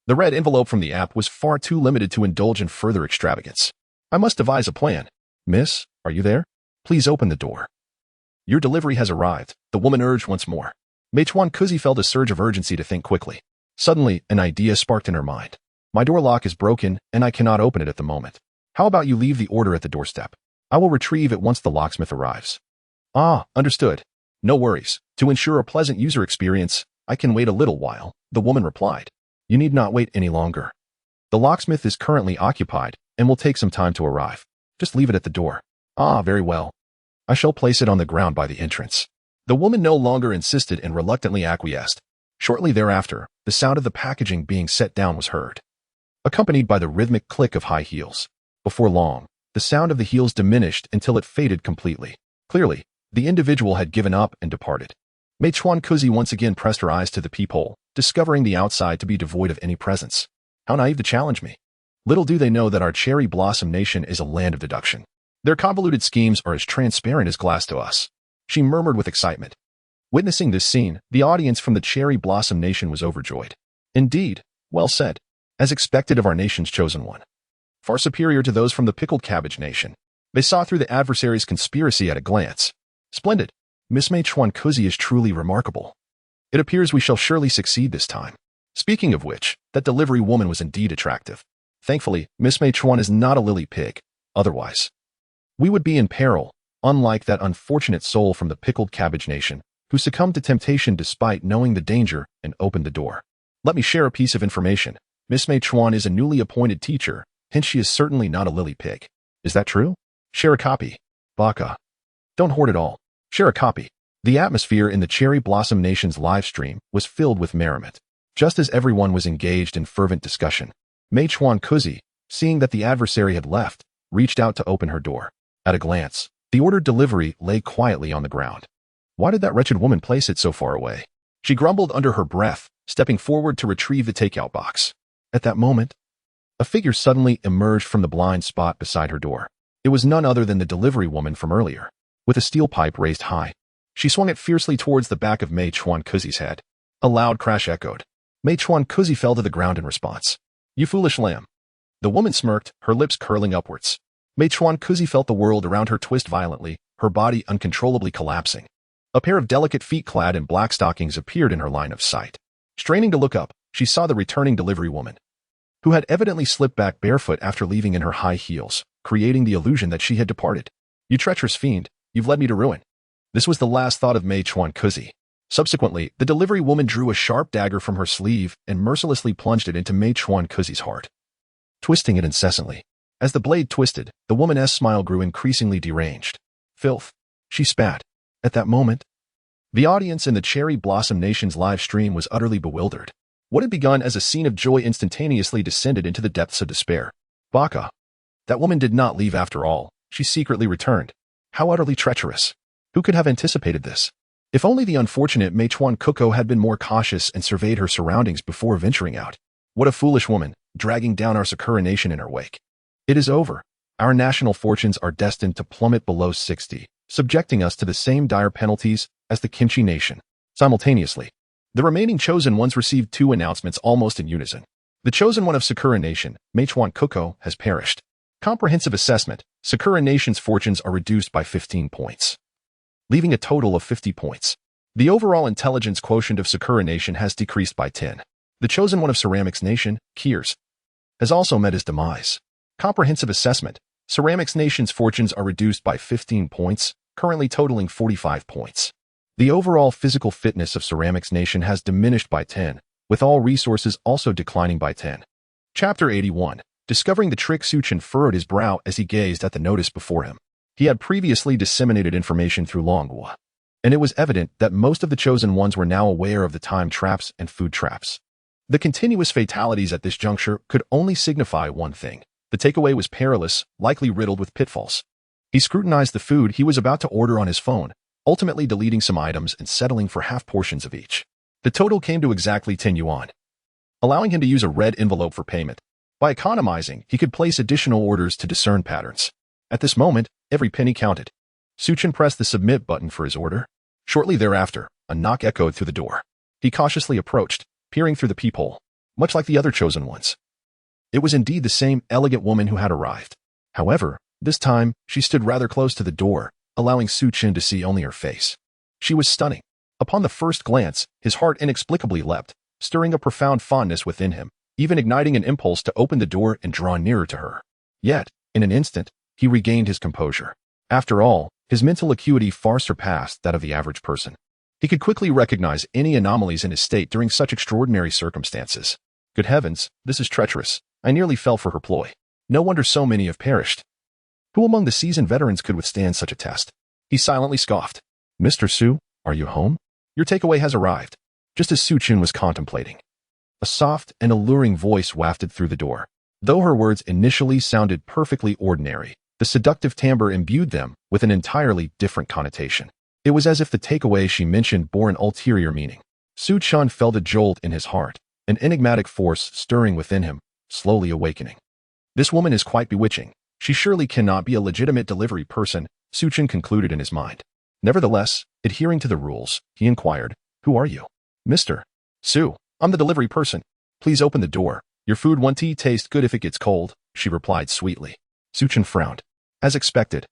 the red envelope from the app was far too limited to indulge in further extravagance. I must devise a plan. Miss, are you there? Please open the door. Your delivery has arrived, the woman urged once more. Meichuan Kuzi felt a surge of urgency to think quickly. Suddenly, an idea sparked in her mind. My door lock is broken, and I cannot open it at the moment. How about you leave the order at the doorstep? I will retrieve it once the locksmith arrives. Ah, understood. No worries. To ensure a pleasant user experience, I can wait a little while, the woman replied. You need not wait any longer. The locksmith is currently occupied and will take some time to arrive. Just leave it at the door. Ah, very well. I shall place it on the ground by the entrance. The woman no longer insisted and reluctantly acquiesced. Shortly thereafter, the sound of the packaging being set down was heard, accompanied by the rhythmic click of high heels. Before long, the sound of the heels diminished until it faded completely. Clearly, the individual had given up and departed. Meichuan Kuzi once again pressed her eyes to the peephole, discovering the outside to be devoid of any presence. How naive to challenge me. Little do they know that our cherry blossom nation is a land of deduction. Their convoluted schemes are as transparent as glass to us. She murmured with excitement. Witnessing this scene, the audience from the cherry blossom nation was overjoyed. Indeed, well said. As expected of our nation's chosen one. Far superior to those from the pickled cabbage nation. They saw through the adversary's conspiracy at a glance. Splendid. Miss Meichuan Kuzi is truly remarkable. It appears we shall surely succeed this time. Speaking of which, that delivery woman was indeed attractive. Thankfully, Miss Meichuan is not a lily pig. Otherwise, we would be in peril, unlike that unfortunate soul from the pickled cabbage nation, who succumbed to temptation despite knowing the danger and opened the door. Let me share a piece of information. Miss Meichuan is a newly appointed teacher, hence she is certainly not a lily pig. Is that true? Share a copy. Baka. Don't hoard it all. Share a copy. The atmosphere in the Cherry Blossom Nation's live stream was filled with merriment. Just as everyone was engaged in fervent discussion, Meichuan Kuzi, seeing that the adversary had left, reached out to open her door. At a glance, the ordered delivery lay quietly on the ground. Why did that wretched woman place it so far away? She grumbled under her breath, stepping forward to retrieve the takeout box. At that moment, a figure suddenly emerged from the blind spot beside her door. It was none other than the delivery woman from earlier. With a steel pipe raised high, she swung it fiercely towards the back of Meichuan Kuzi's head. A loud crash echoed. Meichuan Kuzi fell to the ground in response. You foolish lamb. The woman smirked, her lips curling upwards. Meichuan Kuzi felt the world around her twist violently, her body uncontrollably collapsing. A pair of delicate feet clad in black stockings appeared in her line of sight. Straining to look up, she saw the returning delivery woman, who had evidently slipped back barefoot after leaving in her high heels, creating the illusion that she had departed. You treacherous fiend, you've led me to ruin. This was the last thought of Meichuan Kuzi. Subsequently, the delivery woman drew a sharp dagger from her sleeve and mercilessly plunged it into Meichuan Kuzi's heart, twisting it incessantly. As the blade twisted, the woman's smile grew increasingly deranged. Filth. She spat. At that moment, the audience in the Cherry Blossom Nation's live stream was utterly bewildered. What had begun as a scene of joy instantaneously descended into the depths of despair. Baka. That woman did not leave after all. She secretly returned. How utterly treacherous. Who could have anticipated this? If only the unfortunate Meichuan Kuko had been more cautious and surveyed her surroundings before venturing out. What a foolish woman, dragging down our Sakura nation in her wake. It is over. Our national fortunes are destined to plummet below 60, subjecting us to the same dire penalties as the Kimchi nation. Simultaneously, the remaining chosen ones received two announcements almost in unison. The chosen one of Sakura Nation, Meichuan Kuko, has perished. Comprehensive assessment, Sakura Nation's fortunes are reduced by 15 points, leaving a total of 50 points. The overall intelligence quotient of Sakura Nation has decreased by 10. The chosen one of Ceramics Nation, Kiers, has also met his demise. Comprehensive assessment, Ceramics Nation's fortunes are reduced by 15 points, currently totaling 45 points. The overall physical fitness of Ceramics Nation has diminished by 10, with all resources also declining by 10. Chapter 81. Discovering the trick, Chen furrowed his brow as he gazed at the notice before him. He had previously disseminated information through Longhua, and it was evident that most of the chosen ones were now aware of the time traps and food traps. The continuous fatalities at this juncture could only signify one thing. The takeaway was perilous, likely riddled with pitfalls. He scrutinized the food he was about to order on his phone, ultimately deleting some items and settling for half portions of each. The total came to exactly 10 yuan. allowing him to use a red envelope for payment. By economizing, he could place additional orders to discern patterns. At this moment, every penny counted. Chen pressed the submit button for his order. Shortly thereafter, a knock echoed through the door. He cautiously approached, peering through the peephole, much like the other chosen ones. It was indeed the same elegant woman who had arrived. However, this time, she stood rather close to the door, allowing Chen to see only her face. She was stunning. Upon the first glance, his heart inexplicably leapt, stirring a profound fondness within him, even igniting an impulse to open the door and draw nearer to her. Yet, in an instant, he regained his composure. After all, his mental acuity far surpassed that of the average person. He could quickly recognize any anomalies in his state during such extraordinary circumstances. Good heavens, this is treacherous. I nearly fell for her ploy. No wonder so many have perished. Who among the seasoned veterans could withstand such a test? He silently scoffed. Mr. Su, are you home? Your takeaway has arrived. Just as Chen was contemplating. A soft and alluring voice wafted through the door. Though her words initially sounded perfectly ordinary, the seductive timbre imbued them with an entirely different connotation. It was as if the takeaway she mentioned bore an ulterior meaning. Chen felt a jolt in his heart, an enigmatic force stirring within him, slowly awakening. This woman is quite bewitching. She surely cannot be a legitimate delivery person, Chen concluded in his mind. Nevertheless, adhering to the rules, he inquired, Who are you? Mr. Su, I'm the delivery person. Please open the door. Your food won't taste good if it gets cold, she replied sweetly. Chen frowned. As expected.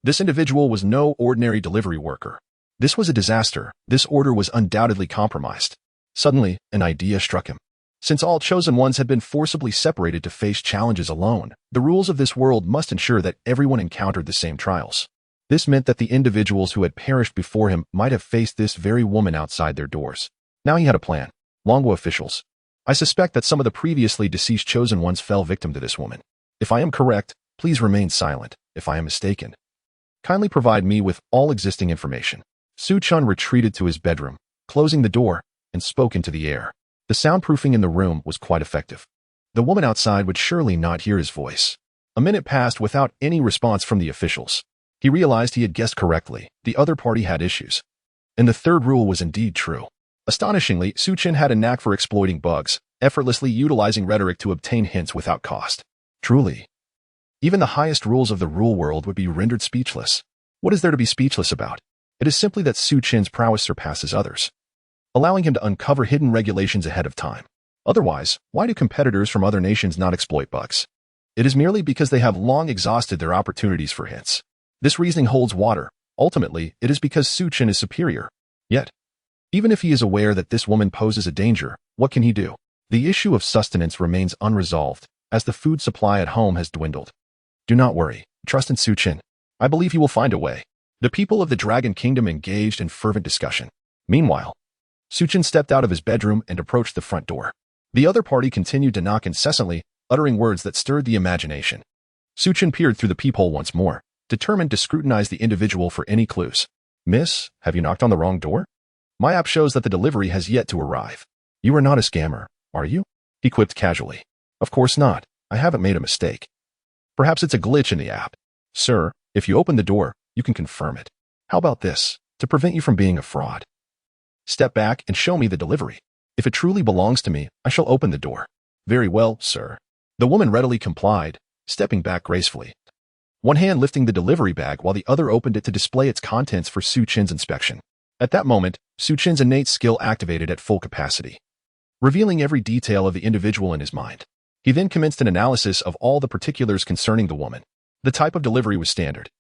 This individual was no ordinary delivery worker. This was a disaster. This order was undoubtedly compromised. Suddenly, an idea struck him. Since all chosen ones had been forcibly separated to face challenges alone, the rules of this world must ensure that everyone encountered the same trials. This meant that the individuals who had perished before him might have faced this very woman outside their doors. Now he had a plan. Longwo officials. I suspect that some of the previously deceased chosen ones fell victim to this woman. If I am correct, please remain silent. If I am mistaken, kindly provide me with all existing information. Chen retreated to his bedroom, closing the door, and spoke into the air. The soundproofing in the room was quite effective. The woman outside would surely not hear his voice. A minute passed without any response from the officials. He realized he had guessed correctly. The other party had issues. And the third rule was indeed true. Astonishingly, Chen had a knack for exploiting bugs, effortlessly utilizing rhetoric to obtain hints without cost. Truly, even the highest rules of the rule world would be rendered speechless. What is there to be speechless about? It is simply that Chen's prowess surpasses others, allowing him to uncover hidden regulations ahead of time. Otherwise, why do competitors from other nations not exploit bugs? It is merely because they have long exhausted their opportunities for hints. This reasoning holds water. Ultimately, it is because Chen is superior. Yet, even if he is aware that this woman poses a danger, what can he do? The issue of sustenance remains unresolved, as the food supply at home has dwindled. Do not worry. Trust in Chen. I believe he will find a way. The people of the Dragon Kingdom engaged in fervent discussion. Meanwhile, Chen stepped out of his bedroom and approached the front door. The other party continued to knock incessantly, uttering words that stirred the imagination. Chen peered through the peephole once more, determined to scrutinize the individual for any clues. Miss, have you knocked on the wrong door? My app shows that the delivery has yet to arrive. You are not a scammer, are you? He quipped casually. Of course not. I haven't made a mistake. Perhaps it's a glitch in the app. Sir, if you open the door, you can confirm it. How about this, to prevent you from being a fraud? Step back and show me the delivery. If it truly belongs to me, I shall open the door. Very well, sir. The woman readily complied, stepping back gracefully. One hand lifting the delivery bag while the other opened it to display its contents for Chen's inspection. At that moment, Chen's innate skill activated at full capacity, revealing every detail of the individual in his mind. He then commenced an analysis of all the particulars concerning the woman. The type of delivery was standard,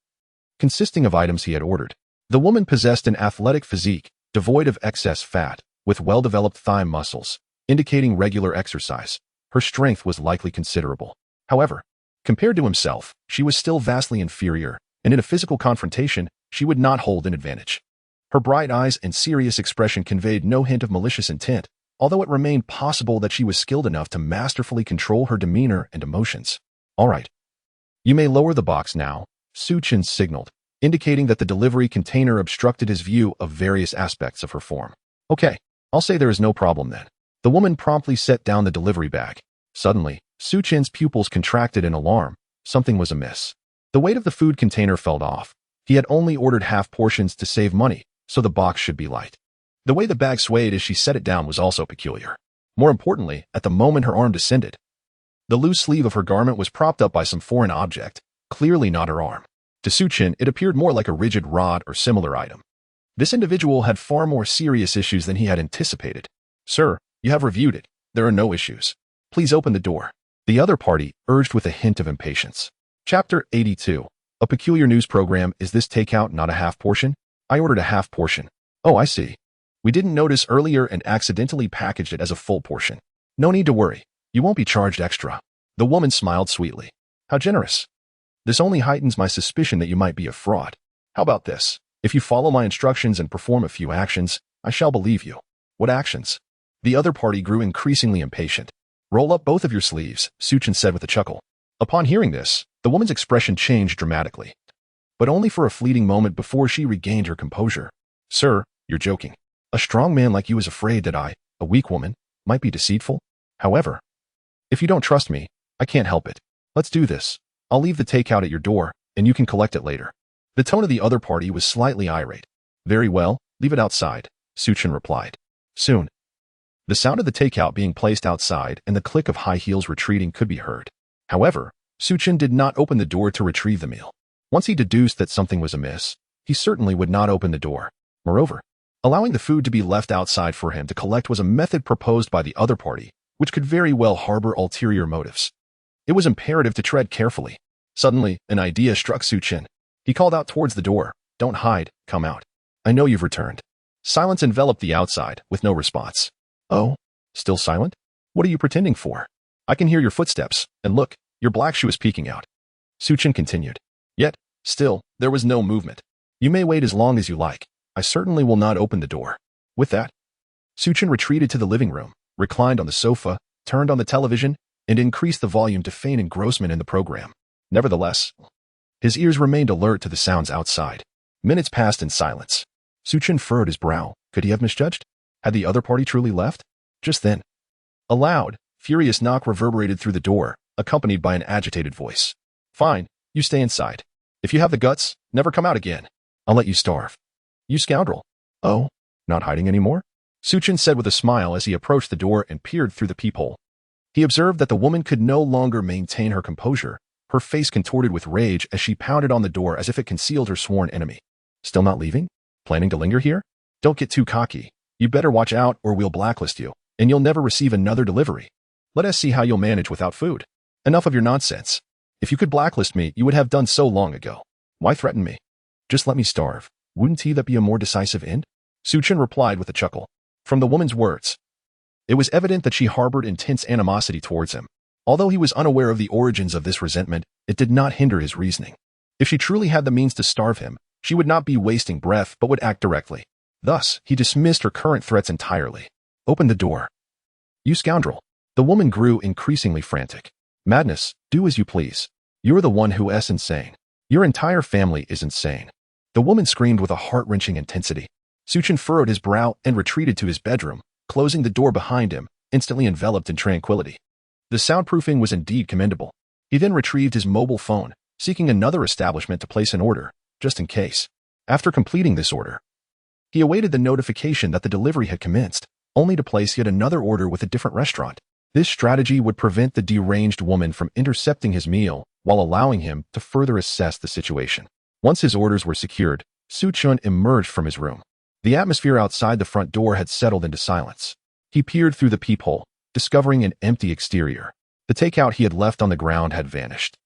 consisting of items he had ordered. The woman possessed an athletic physique, devoid of excess fat, with well-developed thigh muscles, indicating regular exercise. Her strength was likely considerable. However, compared to himself, she was still vastly inferior, and in a physical confrontation, she would not hold an advantage. Her bright eyes and serious expression conveyed no hint of malicious intent, although it remained possible that she was skilled enough to masterfully control her demeanor and emotions. All right. You may lower the box now, Chen signaled, indicating that the delivery container obstructed his view of various aspects of her form. Okay, I'll say there is no problem then. The woman promptly set down the delivery bag. Suddenly, Chen's pupils contracted in alarm. Something was amiss. The weight of the food container fell off. He had only ordered half portions to save money, so the box should be light. The way the bag swayed as she set it down was also peculiar. More importantly, at the moment her arm descended, the loose sleeve of her garment was propped up by some foreign object, clearly not her arm. To Chen, it appeared more like a rigid rod or similar item. This individual had far more serious issues than he had anticipated. Sir, you have reviewed it. There are no issues. Please open the door. The other party urged with a hint of impatience. Chapter 82. A peculiar news program. Is this takeout not a half portion? I ordered a half portion. Oh, I see. We didn't notice earlier and accidentally packaged it as a full portion. No need to worry. You won't be charged extra. The woman smiled sweetly. How generous. This only heightens my suspicion that you might be a fraud. How about this? If you follow my instructions and perform a few actions, I shall believe you. What actions? The other party grew increasingly impatient. Roll up both of your sleeves, Chen said with a chuckle. Upon hearing this, the woman's expression changed dramatically, but only for a fleeting moment before she regained her composure. Sir, you're joking. A strong man like you is afraid that I, a weak woman, might be deceitful? However, if you don't trust me, I can't help it. Let's do this. I'll leave the takeout at your door, and you can collect it later. The tone of the other party was slightly irate. Very well, leave it outside, Chen replied. Soon, the sound of the takeout being placed outside and the click of high heels retreating could be heard. However, Chen did not open the door to retrieve the meal. Once he deduced that something was amiss, he certainly would not open the door. Moreover, allowing the food to be left outside for him to collect was a method proposed by the other party, which could very well harbor ulterior motives. It was imperative to tread carefully. Suddenly, an idea struck Chen. He called out towards the door. Don't hide, come out. I know you've returned. Silence enveloped the outside, with no response. Oh? Still silent? What are you pretending for? I can hear your footsteps, and look, your black shoe is peeking out. Chen continued. Yet, still, there was no movement. You may wait as long as you like. I certainly will not open the door. With that, Chen retreated to the living room, reclined on the sofa, turned on the television, and increased the volume to feign engrossment in the program. Nevertheless, his ears remained alert to the sounds outside. Minutes passed in silence. Chen furrowed his brow. Could he have misjudged? Had the other party truly left? Just then, a loud, furious knock reverberated through the door, accompanied by an agitated voice. Fine, you stay inside. If you have the guts, never come out again. I'll let you starve. You scoundrel. Oh, not hiding anymore? Chen said with a smile as he approached the door and peered through the peephole. He observed that the woman could no longer maintain her composure, her face contorted with rage as she pounded on the door as if it concealed her sworn enemy. Still not leaving? Planning to linger here? Don't get too cocky. You better watch out or we'll blacklist you, and you'll never receive another delivery. Let us see how you'll manage without food. Enough of your nonsense. If you could blacklist me, you would have done so long ago. Why threaten me? Just let me starve. Wouldn't that be a more decisive end? Chen replied with a chuckle. From the woman's words, it was evident that she harbored intense animosity towards him. Although he was unaware of the origins of this resentment, it did not hinder his reasoning. If she truly had the means to starve him, she would not be wasting breath but would act directly. Thus, he dismissed her current threats entirely. Open the door. You scoundrel. The woman grew increasingly frantic. Madness, do as you please. You're the one who is insane. Your entire family is insane. The woman screamed with a heart-wrenching intensity. Chen furrowed his brow and retreated to his bedroom, closing the door behind him, instantly enveloped in tranquility. The soundproofing was indeed commendable. He then retrieved his mobile phone, seeking another establishment to place an order, just in case. After completing this order, he awaited the notification that the delivery had commenced, only to place yet another order with a different restaurant. This strategy would prevent the deranged woman from intercepting his meal while allowing him to further assess the situation. Once his orders were secured, Chen emerged from his room. The atmosphere outside the front door had settled into silence. He peered through the peephole, discovering an empty exterior. The takeout he had left on the ground had vanished.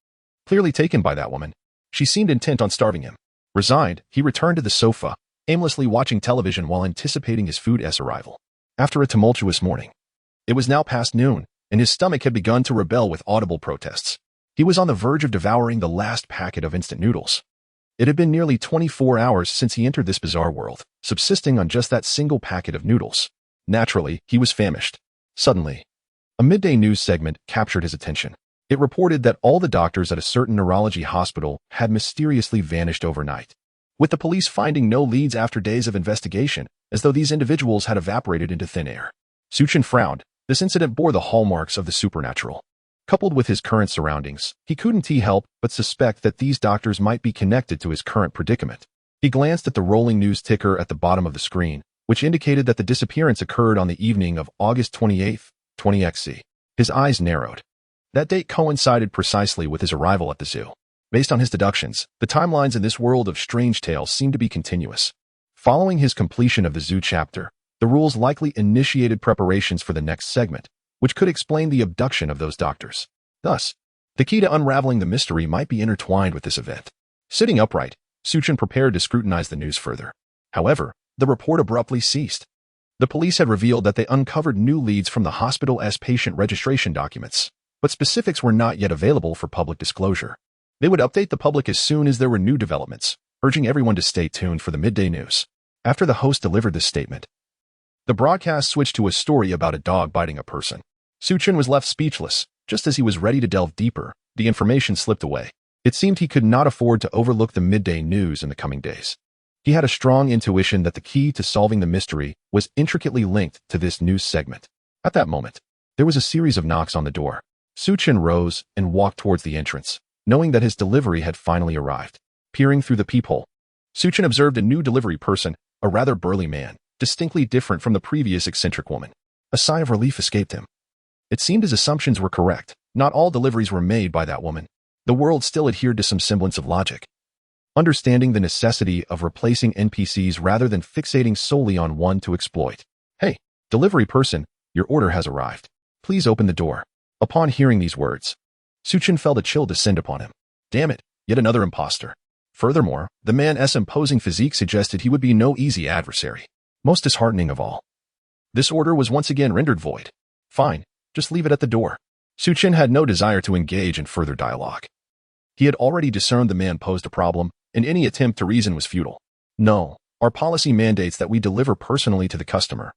Clearly taken by that woman, she seemed intent on starving him. Resigned, he returned to the sofa, aimlessly watching television while anticipating his food's arrival. After a tumultuous morning, it was now past noon, and his stomach had begun to rebel with audible protests. He was on the verge of devouring the last packet of instant noodles. It had been nearly 24 hours since he entered this bizarre world, subsisting on just that single packet of noodles. Naturally, he was famished. Suddenly, a midday news segment captured his attention. It reported that all the doctors at a certain neurology hospital had mysteriously vanished overnight, with the police finding no leads after days of investigation, as though these individuals had evaporated into thin air. Chen frowned. This incident bore the hallmarks of the supernatural. Coupled with his current surroundings, he couldn't help but suspect that these doctors might be connected to his current predicament. He glanced at the rolling news ticker at the bottom of the screen, which indicated that the disappearance occurred on the evening of August 28th, 20xc. His eyes narrowed. That date coincided precisely with his arrival at the zoo. Based on his deductions, the timelines in this world of strange tales seemed to be continuous. Following his completion of the zoo chapter, the rules likely initiated preparations for the next segment, which could explain the abduction of those doctors. Thus, the key to unraveling the mystery might be intertwined with this event. Sitting upright, Chen prepared to scrutinize the news further. However, the report abruptly ceased. The police had revealed that they uncovered new leads from the hospital's patient registration documents, but specifics were not yet available for public disclosure. They would update the public as soon as there were new developments, urging everyone to stay tuned for the midday news. After the host delivered this statement, the broadcast switched to a story about a dog biting a person. Chen was left speechless. Just as he was ready to delve deeper, the information slipped away. It seemed he could not afford to overlook the midday news in the coming days. He had a strong intuition that the key to solving the mystery was intricately linked to this news segment. At that moment, there was a series of knocks on the door. Chen rose and walked towards the entrance, knowing that his delivery had finally arrived. Peering through the peephole, Chen observed a new delivery person, a rather burly man, distinctly different from the previous eccentric woman. A sigh of relief escaped him. It seemed his assumptions were correct. Not all deliveries were made by that woman. The world still adhered to some semblance of logic. Understanding the necessity of replacing NPCs rather than fixating solely on one to exploit. Hey, delivery person, your order has arrived. Please open the door. Upon hearing these words, Chen felt a chill descend upon him. Damn it, yet another imposter. Furthermore, the man's imposing physique suggested he would be no easy adversary. Most disheartening of all, this order was once again rendered void. Fine, just leave it at the door. Chen had no desire to engage in further dialogue. He had already discerned the man posed a problem, and any attempt to reason was futile. No, our policy mandates that we deliver personally to the customer.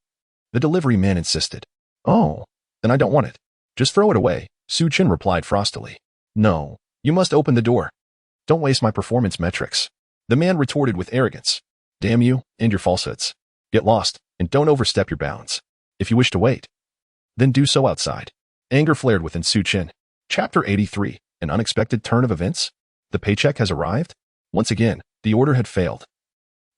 The delivery man insisted. Oh, then I don't want it. Just throw it away, Chen replied frostily. No, you must open the door. Don't waste my performance metrics. The man retorted with arrogance. Damn you, and your falsehoods. Get lost, and don't overstep your bounds. If you wish to wait, then do so outside. Anger flared within Chen. Chapter 83, An Unexpected Turn of Events? The paycheck has arrived? Once again, the order had failed,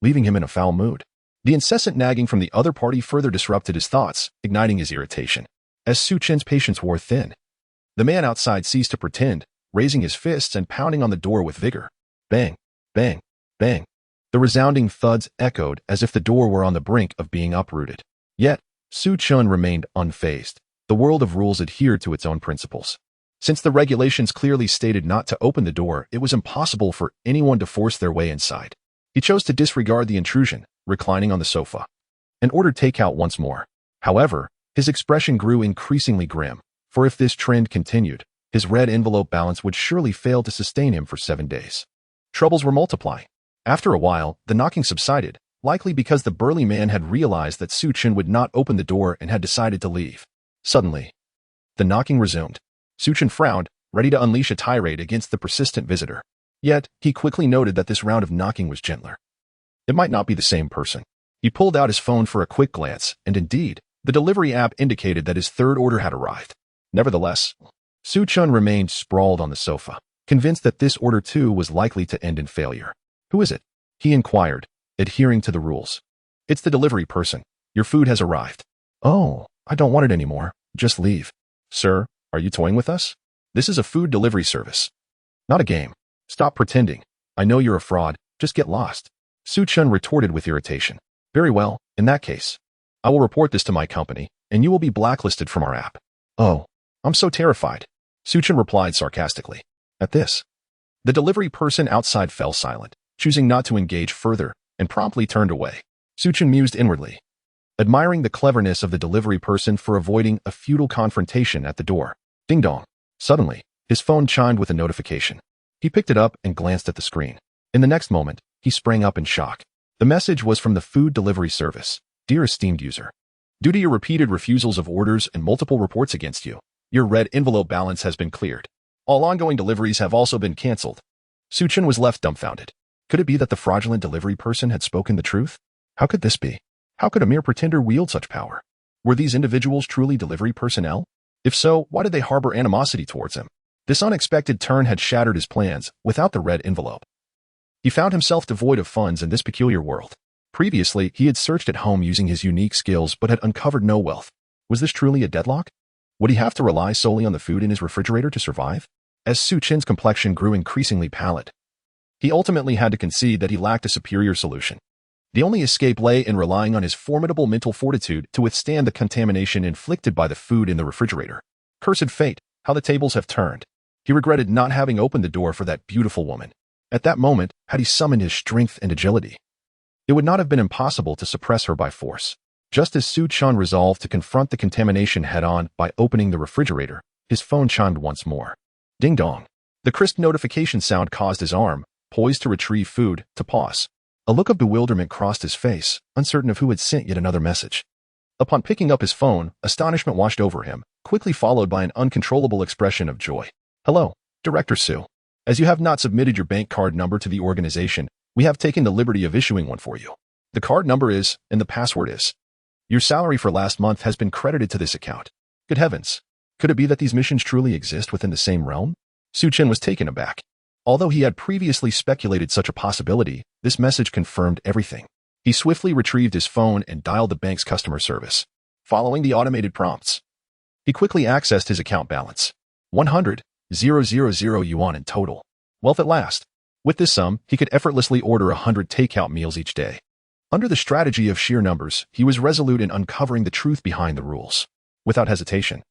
leaving him in a foul mood. The incessant nagging from the other party further disrupted his thoughts, igniting his irritation. As Chen's patience wore thin, the man outside ceased to pretend, raising his fists and pounding on the door with vigor. Bang, bang, bang. The resounding thuds echoed as if the door were on the brink of being uprooted. Yet, Chen remained unfazed. The world of rules adhered to its own principles. Since the regulations clearly stated not to open the door, it was impossible for anyone to force their way inside. He chose to disregard the intrusion, reclining on the sofa, and ordered takeout once more. However, his expression grew increasingly grim, for if this trend continued, his red envelope balance would surely fail to sustain him for 7 days. Troubles were multiplying. After a while, the knocking subsided, likely because the burly man had realized that Chen would not open the door and had decided to leave. Suddenly, the knocking resumed. Chen frowned, ready to unleash a tirade against the persistent visitor. Yet, he quickly noted that this round of knocking was gentler. It might not be the same person. He pulled out his phone for a quick glance, and indeed, the delivery app indicated that his third order had arrived. Nevertheless, Chen remained sprawled on the sofa, convinced that this order too was likely to end in failure. Who is it? He inquired, adhering to the rules. It's the delivery person. Your food has arrived. Oh, I don't want it anymore. Just leave. Sir, are you toying with us? This is a food delivery service, not a game. Stop pretending. I know you're a fraud. Just get lost. Chen retorted with irritation. Very well, in that case, I will report this to my company, and you will be blacklisted from our app. Oh, I'm so terrified. Chen replied sarcastically. At this, the delivery person outside fell silent, choosing not to engage further, and promptly turned away. Chen mused inwardly, admiring the cleverness of the delivery person for avoiding a futile confrontation at the door. Ding dong. Suddenly, his phone chimed with a notification. He picked it up and glanced at the screen. In the next moment, he sprang up in shock. The message was from the food delivery service. Dear esteemed user, due to your repeated refusals of orders and multiple reports against you, your red envelope balance has been cleared. All ongoing deliveries have also been canceled. Chen was left dumbfounded. Could it be that the fraudulent delivery person had spoken the truth? How could this be? How could a mere pretender wield such power? Were these individuals truly delivery personnel? If so, why did they harbor animosity towards him? This unexpected turn had shattered his plans without the red envelope. He found himself devoid of funds in this peculiar world. Previously, he had searched at home using his unique skills but had uncovered no wealth. Was this truly a deadlock? Would he have to rely solely on the food in his refrigerator to survive? As Su Chen's complexion grew increasingly pallid, he ultimately had to concede that he lacked a superior solution. The only escape lay in relying on his formidable mental fortitude to withstand the contamination inflicted by the food in the refrigerator. Cursed fate, how the tables have turned. He regretted not having opened the door for that beautiful woman. At that moment, had he summoned his strength and agility, it would not have been impossible to suppress her by force. Just as Su Chen resolved to confront the contamination head-on by opening the refrigerator, his phone chimed once more. Ding dong. The crisp notification sound caused his arm, poised to retrieve food, to pause. A look of bewilderment crossed his face, uncertain of who had sent yet another message. Upon picking up his phone, astonishment washed over him, quickly followed by an uncontrollable expression of joy. Hello, Director Su. As you have not submitted your bank card number to the organization, we have taken the liberty of issuing one for you. The card number is, and the password is. Your salary for last month has been credited to this account. Good heavens. Could it be that these missions truly exist within the same realm? Su Chen was taken aback. Although he had previously speculated such a possibility, this message confirmed everything. He swiftly retrieved his phone and dialed the bank's customer service. Following the automated prompts, he quickly accessed his account balance. 100,000 yuan in total. Wealth at last. With this sum, he could effortlessly order 100 takeout meals each day. Under the strategy of sheer numbers, he was resolute in uncovering the truth behind the rules. Without hesitation,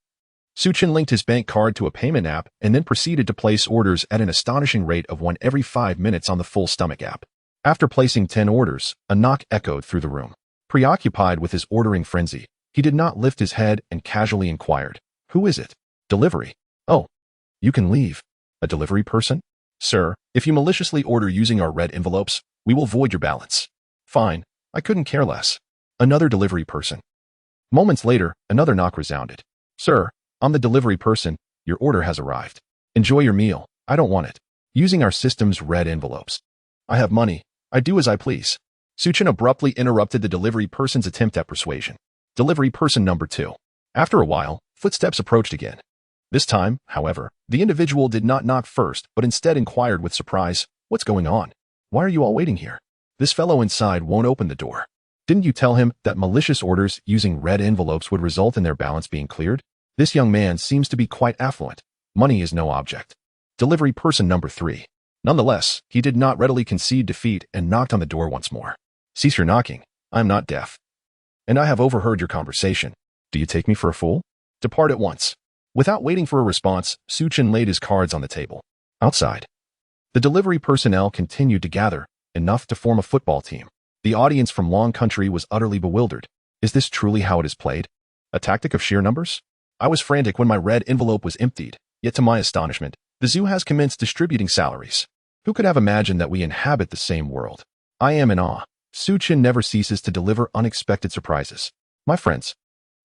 Su Chen linked his bank card to a payment app and then proceeded to place orders at an astonishing rate of one every 5 minutes on the Full Stomach app. After placing 10 orders, a knock echoed through the room. Preoccupied with his ordering frenzy, he did not lift his head and casually inquired, "Who is it?" "Delivery." "Oh, you can leave." "A delivery person?" "Sir, if you maliciously order using our red envelopes, we will void your balance." "Fine, I couldn't care less." Another delivery person. Moments later, another knock resounded. "Sir, I'm the delivery person. Your order has arrived. Enjoy your meal. I don't want it. Using our system's red envelopes. I have money. I do as I please." Su Chen abruptly interrupted the delivery person's attempt at persuasion. Delivery person number 2. After a while, footsteps approached again. This time, however, the individual did not knock first, but instead inquired with surprise, "What's going on? Why are you all waiting here? This fellow inside won't open the door. Didn't you tell him that malicious orders using red envelopes would result in their balance being cleared? This young man seems to be quite affluent. Money is no object." Delivery person number 3. Nonetheless, he did not readily concede defeat and knocked on the door once more. "Cease your knocking. I am not deaf. And I have overheard your conversation. Do you take me for a fool? Depart at once." Without waiting for a response, Su Chen laid his cards on the table. Outside, the delivery personnel continued to gather, enough to form a football team. The audience from Long Country was utterly bewildered. Is this truly how it is played? A tactic of sheer numbers? I was frantic when my red envelope was emptied, yet to my astonishment, the zoo has commenced distributing salaries. Who could have imagined that we inhabit the same world? I am in awe. Su Chen never ceases to deliver unexpected surprises. My friends,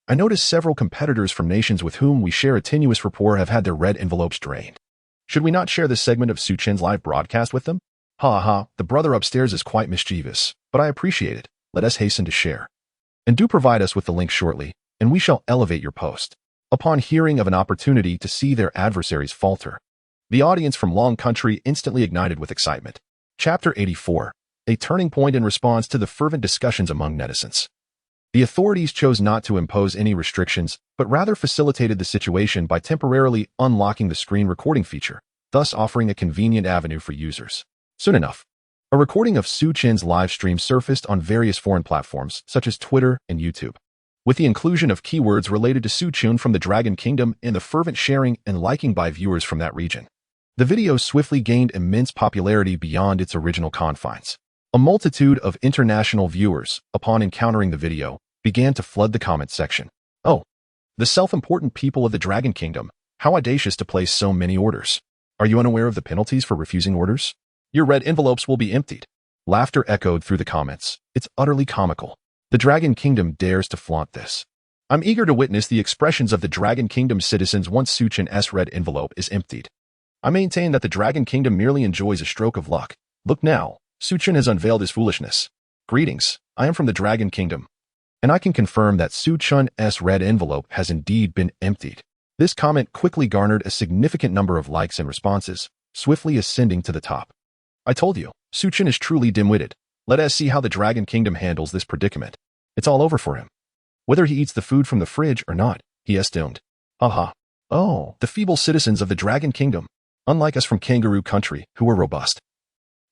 I notice several competitors from nations with whom we share a tenuous rapport have had their red envelopes drained. Should we not share this segment of Su Chen's live broadcast with them? Ha ha, the brother upstairs is quite mischievous, but I appreciate it. Let us hasten to share. And do provide us with the link shortly, and we shall elevate your post. Upon hearing of an opportunity to see their adversaries falter, the audience from Long Country instantly ignited with excitement. Chapter 84. A turning point in response to the fervent discussions among netizens. The authorities chose not to impose any restrictions, but rather facilitated the situation by temporarily unlocking the screen recording feature, thus offering a convenient avenue for users. Soon enough, a recording of Su Chen's live stream surfaced on various foreign platforms, such as Twitter and YouTube. With the inclusion of keywords related to Su Chen from the Dragon Kingdom and the fervent sharing and liking by viewers from that region, the video swiftly gained immense popularity beyond its original confines. A multitude of international viewers, upon encountering the video, began to flood the comment section. "Oh, the self-important people of the Dragon Kingdom, how audacious to place so many orders. Are you unaware of the penalties for refusing orders? Your red envelopes will be emptied." Laughter echoed through the comments. It's utterly comical. The Dragon Kingdom dares to flaunt this. I'm eager to witness the expressions of the Dragon Kingdom citizens once Su Chen's red envelope is emptied. I maintain that the Dragon Kingdom merely enjoys a stroke of luck. Look now, Su Chen has unveiled his foolishness. Greetings, I am from the Dragon Kingdom, and I can confirm that Su Chen's red envelope has indeed been emptied. This comment quickly garnered a significant number of likes and responses, swiftly ascending to the top. I told you, Su Chen is truly dim-witted. Let us see how the Dragon Kingdom handles this predicament. It's all over for him. Whether he eats the food from the fridge or not, he is doomed. Aha. Oh, the feeble citizens of the Dragon Kingdom, unlike us from Kangaroo Country, who are robust.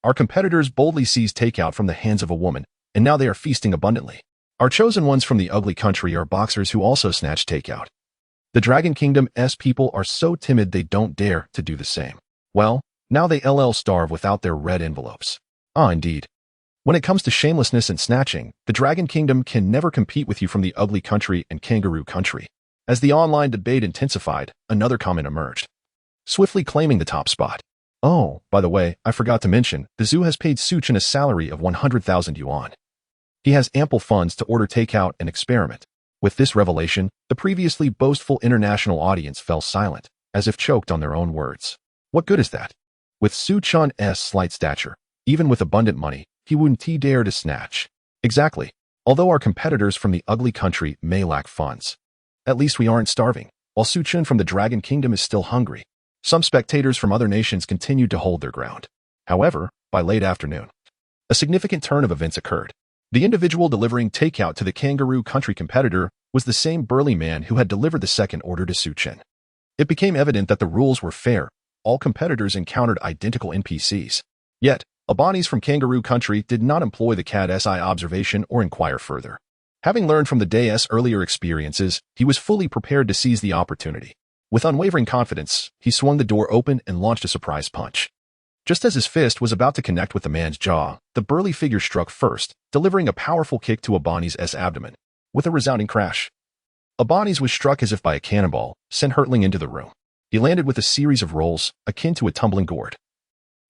Our competitors boldly seized takeout from the hands of a woman, and now they are feasting abundantly. Our chosen ones from the ugly country are boxers who also snatch takeout. The Dragon Kingdom's people are so timid they don't dare to do the same. Well, now they starve without their red envelopes. Ah, indeed. When it comes to shamelessness and snatching, the Dragon Kingdom can never compete with you from the ugly country and Kangaroo Country. As the online debate intensified, another comment emerged, swiftly claiming the top spot. Oh, by the way, I forgot to mention, the zoo has paid Su Chen a salary of 100,000 yuan. He has ample funds to order takeout and experiment. With this revelation, the previously boastful international audience fell silent, as if choked on their own words. What good is that? With Su Chen's slight stature, even with abundant money, he wouldn't dare to snatch. Exactly. Although our competitors from the ugly country may lack funds, at least we aren't starving, while Su Chen from the Dragon Kingdom is still hungry. Some spectators from other nations continued to hold their ground. However, by late afternoon, a significant turn of events occurred. The individual delivering takeout to the Kangaroo Country competitor was the same burly man who had delivered the second order to Su Chen. It became evident that the rules were fair. All competitors encountered identical NPCs. Yet, Abanis from Kangaroo Country did not employ the cat's eye observation or inquire further. Having learned from the day's earlier experiences, he was fully prepared to seize the opportunity. With unwavering confidence, he swung the door open and launched a surprise punch. Just as his fist was about to connect with the man's jaw, the burly figure struck first, delivering a powerful kick to Abanis' abdomen. With a resounding crash, Abanis was struck as if by a cannonball, sent hurtling into the room. He landed with a series of rolls, akin to a tumbling gourd,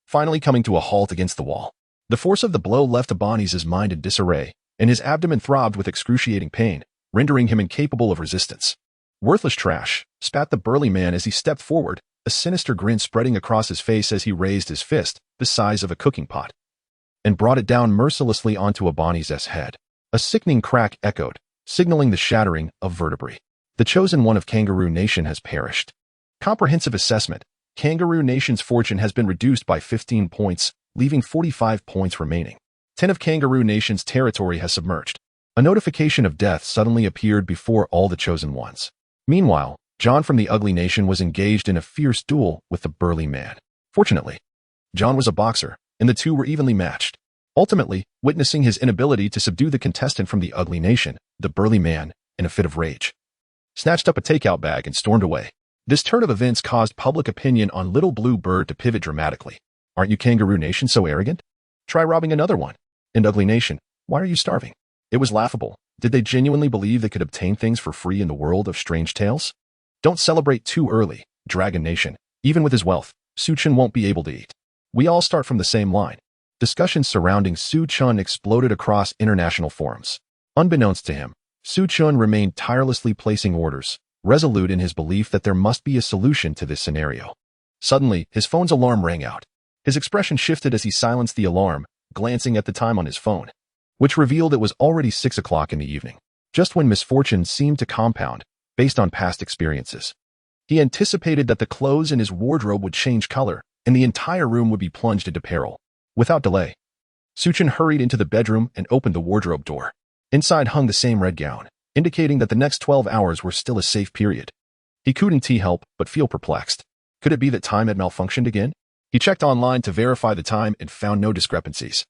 finally coming to a halt against the wall. The force of the blow left Abanis' mind in disarray, and his abdomen throbbed with excruciating pain, rendering him incapable of resistance. Worthless trash, spat the burly man as he stepped forward, a sinister grin spreading across his face as he raised his fist, the size of a cooking pot, and brought it down mercilessly onto Abanis' head. A sickening crack echoed, signaling the shattering of vertebrae. The chosen one of Kangaroo Nation has perished. Comprehensive assessment. Kangaroo Nation's fortune has been reduced by 15 points, leaving 45 points remaining. 10 of Kangaroo Nation's territory has submerged. A notification of death suddenly appeared before all the chosen ones. Meanwhile, John from the Ugly Nation was engaged in a fierce duel with the burly man. Fortunately, John was a boxer, and the two were evenly matched. Ultimately, witnessing his inability to subdue the contestant from the Ugly Nation, the burly man, in a fit of rage, snatched up a takeout bag and stormed away. This turn of events caused public opinion on Little Blue Bird to pivot dramatically. Aren't you Kangaroo Nation so arrogant? Try robbing another one. And Ugly Nation, why are you starving? It was laughable. Did they genuinely believe they could obtain things for free in the world of strange tales? Don't celebrate too early, Dragon Nation. Even with his wealth, Su Chen won't be able to eat. We all start from the same line. Discussions surrounding Su Chen exploded across international forums. Unbeknownst to him, Su Chen remained tirelessly placing orders, resolute in his belief that there must be a solution to this scenario. Suddenly, his phone's alarm rang out. His expression shifted as he silenced the alarm, glancing at the time on his phone, which revealed it was already 6 o'clock in the evening. Just when misfortune seemed to compound, based on past experiences. He anticipated that the clothes in his wardrobe would change color, and the entire room would be plunged into peril. Without delay, Su Chen hurried into the bedroom and opened the wardrobe door. Inside hung the same red gown, indicating that the next 12 hours were still a safe period. He couldn't help but feel perplexed. Could it be that time had malfunctioned again? He checked online to verify the time and found no discrepancies.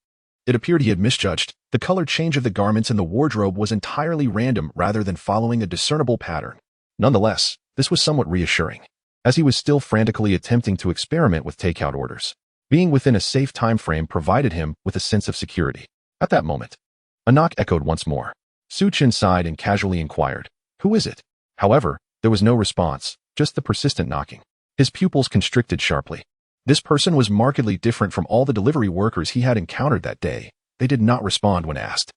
It appeared he had misjudged. The color change of the garments in the wardrobe was entirely random rather than following a discernible pattern. Nonetheless, this was somewhat reassuring, as he was still frantically attempting to experiment with takeout orders. Being within a safe time frame provided him with a sense of security. At that moment, a knock echoed once more. Su Chen sighed and casually inquired, "Who is it?" However, there was no response, just the persistent knocking. His pupils constricted sharply. This person was markedly different from all the delivery workers he had encountered that day. They did not respond when asked.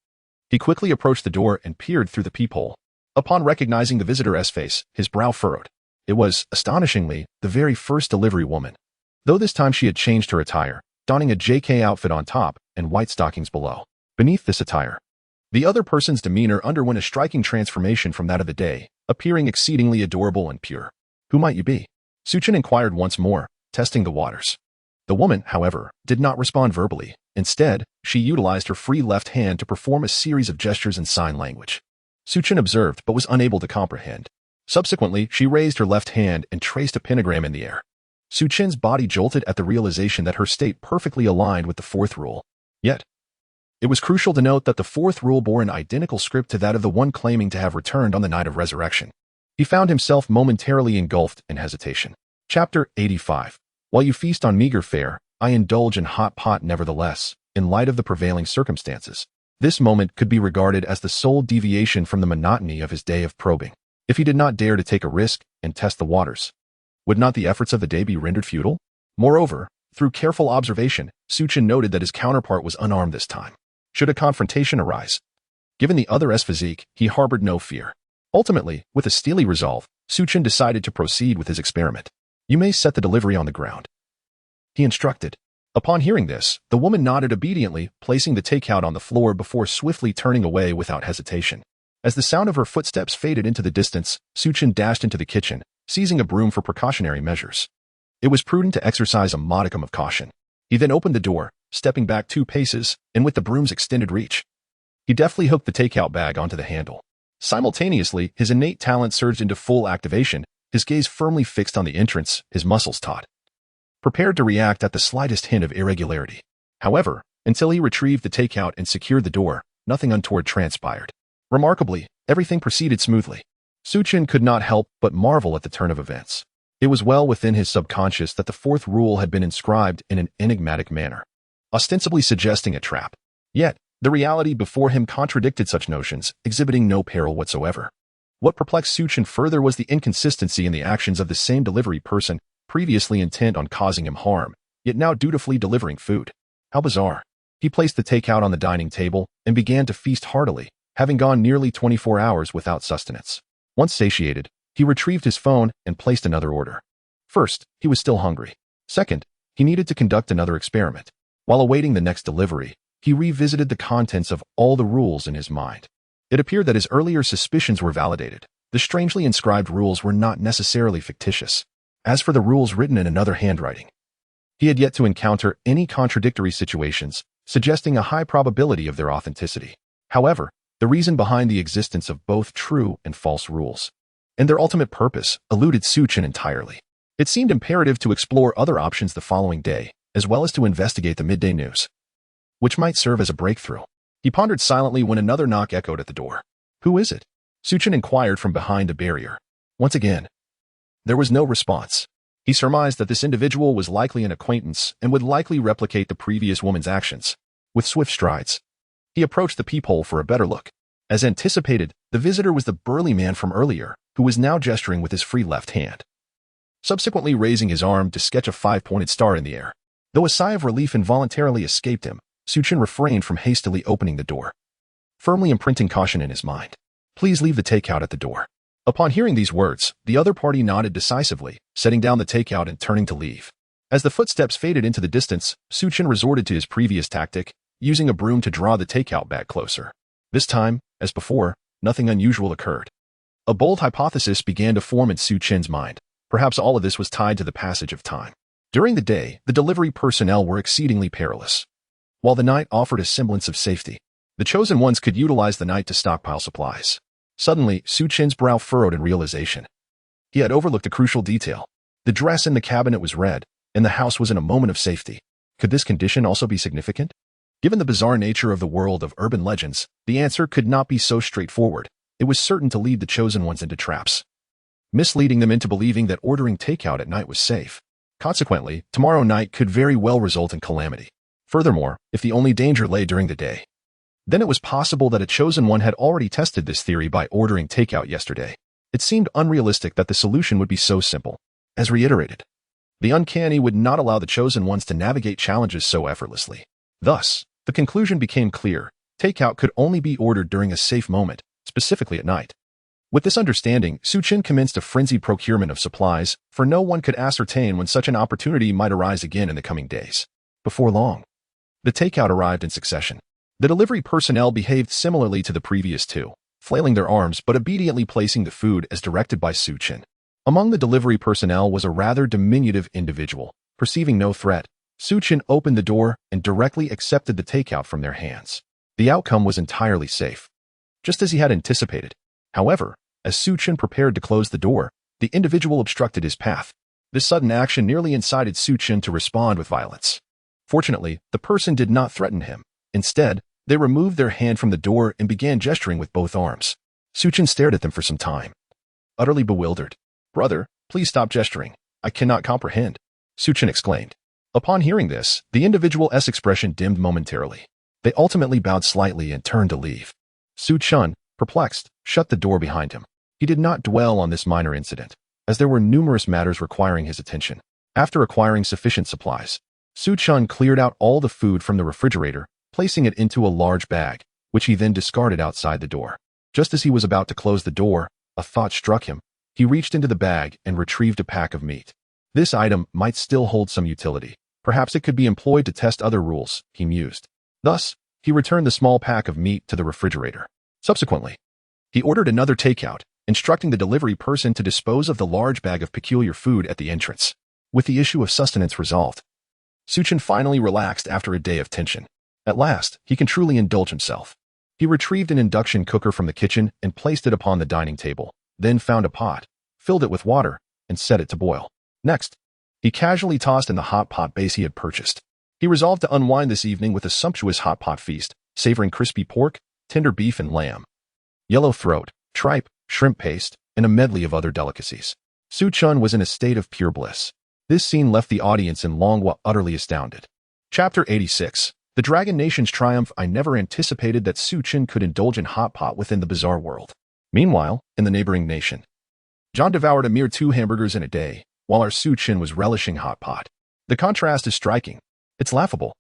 He quickly approached the door and peered through the peephole. Upon recognizing the visitor's face, his brow furrowed. It was, astonishingly, the very first delivery woman. Though this time she had changed her attire, donning a JK outfit on top and white stockings below. Beneath this attire, the other person's demeanor underwent a striking transformation from that of the day, appearing exceedingly adorable and pure. "Who might you be?" Su Chen inquired once more, testing the waters. The woman, however, did not respond verbally. Instead, she utilized her free left hand to perform a series of gestures in sign language. Su Chen observed but was unable to comprehend. Subsequently, she raised her left hand and traced a pentagram in the air. Su Chen's body jolted at the realization that her state perfectly aligned with the fourth rule. Yet, it was crucial to note that the fourth rule bore an identical script to that of the one claiming to have returned on the night of resurrection. He found himself momentarily engulfed in hesitation. Chapter 85. While you feast on meager fare, I indulge in hot pot nevertheless, in light of the prevailing circumstances. This moment could be regarded as the sole deviation from the monotony of his day of probing. If he did not dare to take a risk and test the waters, would not the efforts of the day be rendered futile? Moreover, through careful observation, Su Chen noted that his counterpart was unarmed this time. Should a confrontation arise, given the other's physique, he harbored no fear. Ultimately, with a steely resolve, Su Chen decided to proceed with his experiment. You may set the delivery on the ground, he instructed. Upon hearing this, the woman nodded obediently, placing the takeout on the floor before swiftly turning away without hesitation. As the sound of her footsteps faded into the distance, Su Chen dashed into the kitchen, seizing a broom for precautionary measures. It was prudent to exercise a modicum of caution. He then opened the door, stepping back 2 paces, and with the broom's extended reach, he deftly hooked the takeout bag onto the handle. Simultaneously, his innate talent surged into full activation, his gaze firmly fixed on the entrance, his muscles taut, prepared to react at the slightest hint of irregularity. However, until he retrieved the takeout and secured the door, nothing untoward transpired. Remarkably, everything proceeded smoothly. Su Chen could not help but marvel at the turn of events. It was well within his subconscious that the fourth rule had been inscribed in an enigmatic manner, ostensibly suggesting a trap. Yet, the reality before him contradicted such notions, exhibiting no peril whatsoever. What perplexed Su Chen further was the inconsistency in the actions of the same delivery person, previously intent on causing him harm, yet now dutifully delivering food. How bizarre. He placed the takeout on the dining table and began to feast heartily, having gone nearly 24 hours without sustenance. Once satiated, he retrieved his phone and placed another order. First, he was still hungry. Second, he needed to conduct another experiment. While awaiting the next delivery, he revisited the contents of all the rules in his mind. It appeared that his earlier suspicions were validated. The strangely inscribed rules were not necessarily fictitious. As for the rules written in another handwriting, he had yet to encounter any contradictory situations, suggesting a high probability of their authenticity. However, the reason behind the existence of both true and false rules, and their ultimate purpose, eluded Su Chen entirely. It seemed imperative to explore other options the following day, as well as to investigate the midday news, which might serve as a breakthrough. He pondered silently when another knock echoed at the door. Who is it? Su Chen inquired from behind a barrier. Once again, there was no response. He surmised that this individual was likely an acquaintance and would likely replicate the previous woman's actions. With swift strides, he approached the peephole for a better look. As anticipated, the visitor was the burly man from earlier, who was now gesturing with his free left hand, subsequently raising his arm to sketch a 5-pointed star in the air. Though a sigh of relief involuntarily escaped him, Su Chen refrained from hastily opening the door, firmly imprinting caution in his mind. Please leave the takeout at the door. Upon hearing these words, the other party nodded decisively, setting down the takeout and turning to leave. As the footsteps faded into the distance, Su Chen resorted to his previous tactic, using a broom to draw the takeout bag closer. This time, as before, nothing unusual occurred. A bold hypothesis began to form in Su Chen's mind. Perhaps all of this was tied to the passage of time. During the day, the delivery personnel were exceedingly perilous. While the night offered a semblance of safety, the chosen ones could utilize the night to stockpile supplies. Suddenly, Su Chen's brow furrowed in realization. He had overlooked a crucial detail. The dress in the cabinet was red, and the house was in a moment of safety. Could this condition also be significant? Given the bizarre nature of the world of urban legends, the answer could not be so straightforward. It was certain to lead the chosen ones into traps, misleading them into believing that ordering takeout at night was safe. Consequently, tomorrow night could very well result in calamity. Furthermore, if the only danger lay during the day, then it was possible that a chosen one had already tested this theory by ordering takeout yesterday. It seemed unrealistic that the solution would be so simple. As reiterated, the uncanny would not allow the chosen ones to navigate challenges so effortlessly. Thus, the conclusion became clear. Takeout could only be ordered during a safe moment, specifically at night. With this understanding, Su Chen commenced a frenzied procurement of supplies, for no one could ascertain when such an opportunity might arise again in the coming days. Before long, the takeout arrived in succession. The delivery personnel behaved similarly to the previous two, flailing their arms but obediently placing the food as directed by Su Chen. Among the delivery personnel was a rather diminutive individual. Perceiving no threat, Su Chen opened the door and directly accepted the takeout from their hands. The outcome was entirely safe, just as he had anticipated. However, As Su Chen prepared to close the door, the individual obstructed his path. This sudden action nearly incited Su Chen to respond with violence. Fortunately, the person did not threaten him. Instead, they removed their hand from the door and began gesturing with both arms. Su Chen stared at them for some time, utterly bewildered. "Brother, please stop gesturing. I cannot comprehend," Su Chen exclaimed. Upon hearing this, the individual's expression dimmed momentarily. They ultimately bowed slightly and turned to leave. Su Chen, perplexed, shut the door behind him. He did not dwell on this minor incident, as there were numerous matters requiring his attention. After acquiring sufficient supplies, Su Chen cleared out all the food from the refrigerator, placing it into a large bag, which he then discarded outside the door. Just as he was about to close the door, a thought struck him. He reached into the bag and retrieved a pack of meat. This item might still hold some utility. Perhaps it could be employed to test other rules, he mused. Thus, he returned the small pack of meat to the refrigerator. Subsequently, he ordered another takeout, instructing the delivery person to dispose of the large bag of peculiar food at the entrance. With the issue of sustenance resolved, Su Chen finally relaxed after a day of tension. At last, he can truly indulge himself. He retrieved an induction cooker from the kitchen and placed it upon the dining table, then found a pot, filled it with water, and set it to boil. Next, he casually tossed in the hot pot base he had purchased. He resolved to unwind this evening with a sumptuous hot pot feast, savoring crispy pork, tender beef and lamb, yellow throat, tripe, shrimp paste, and a medley of other delicacies. Su Chen was in a state of pure bliss. This scene left the audience in long utterly astounded. Chapter 86. The Dragon Nation's Triumph. I never anticipated that Su Chen could indulge in hot pot within the bizarre world. Meanwhile, in the neighboring nation, John devoured a mere 2 hamburgers in a day, while our Su Chen was relishing hot pot. The contrast is striking. It's laughable.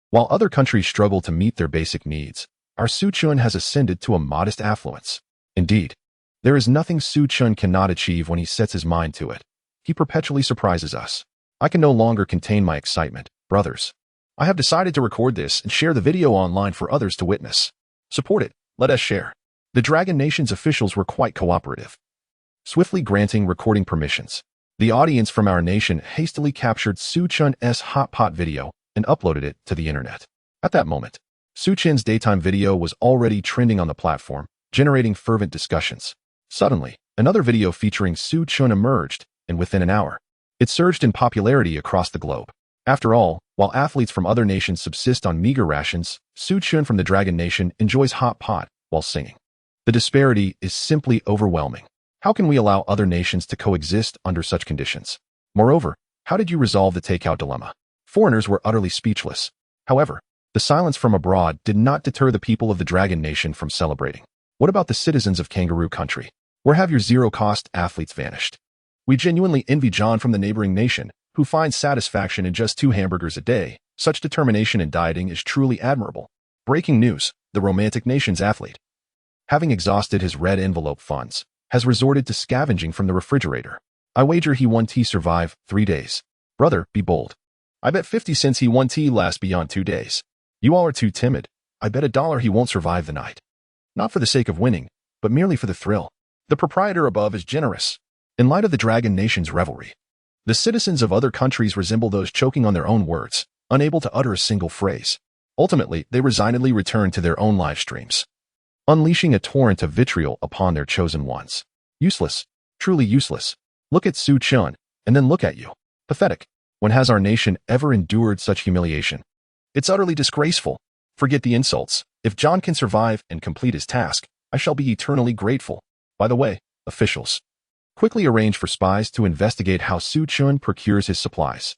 While other countries struggle to meet their basic needs, our Su Chen has ascended to a modest affluence. Indeed, there is nothing Su Chen cannot achieve when he sets his mind to it. He perpetually surprises us. I can no longer contain my excitement, brothers. I have decided to record this and share the video online for others to witness. Support it. Let us share. The Dragon Nation's officials were quite cooperative, swiftly granting recording permissions. The audience from our nation hastily captured Su Chen's hot pot video and uploaded it to the internet. At that moment, Su Chen's daytime video was already trending on the platform, generating fervent discussions. Suddenly, another video featuring Su Chen emerged, and within an hour, it surged in popularity across the globe. After all, while athletes from other nations subsist on meager rations, Su Chen from the Dragon Nation enjoys hot pot while singing. The disparity is simply overwhelming. How can we allow other nations to coexist under such conditions? Moreover, how did you resolve the takeout dilemma? Foreigners were utterly speechless. However, the silence from abroad did not deter the people of the Dragon Nation from celebrating. What about the citizens of Kangaroo Country? Where have your zero-cost athletes vanished? We genuinely envy John from the neighboring nation, who finds satisfaction in just 2 hamburgers a day. Such determination in dieting is truly admirable. Breaking news: the romantic nation's athlete, having exhausted his red envelope funds, has resorted to scavenging from the refrigerator. I wager he won't survive 3 days. Brother, be bold. I bet 50 cents he won't last beyond 2 days. You all are too timid. I bet $1 he won't survive the night. Not for the sake of winning, but merely for the thrill. The proprietor above is generous. In light of the Dragon Nation's revelry, the citizens of other countries resemble those choking on their own words, unable to utter a single phrase. Ultimately, they resignedly return to their own live streams, unleashing a torrent of vitriol upon their chosen ones. Useless, truly useless. Look at Su Chen, and then look at you. Pathetic. When has our nation ever endured such humiliation? It's utterly disgraceful. Forget the insults. If John can survive and complete his task, I shall be eternally grateful. By the way, officials, quickly arrange for spies to investigate how Su Chen procures his supplies.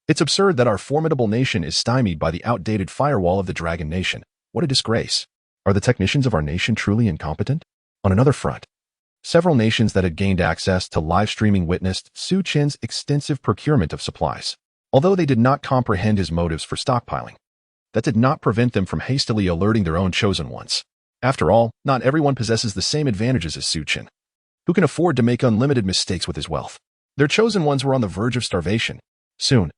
It's absurd that our formidable nation is stymied by the outdated firewall of the Dragon Nation. What a disgrace. Are the technicians of our nation truly incompetent? On another front, several nations that had gained access to live streaming witnessed Su Chen's extensive procurement of supplies. Although they did not comprehend his motives for stockpiling, that did not prevent them from hastily alerting their own chosen ones. After all, not everyone possesses the same advantages as Su Chen, who can afford to make unlimited mistakes with his wealth. Their chosen ones were on the verge of starvation. Soon,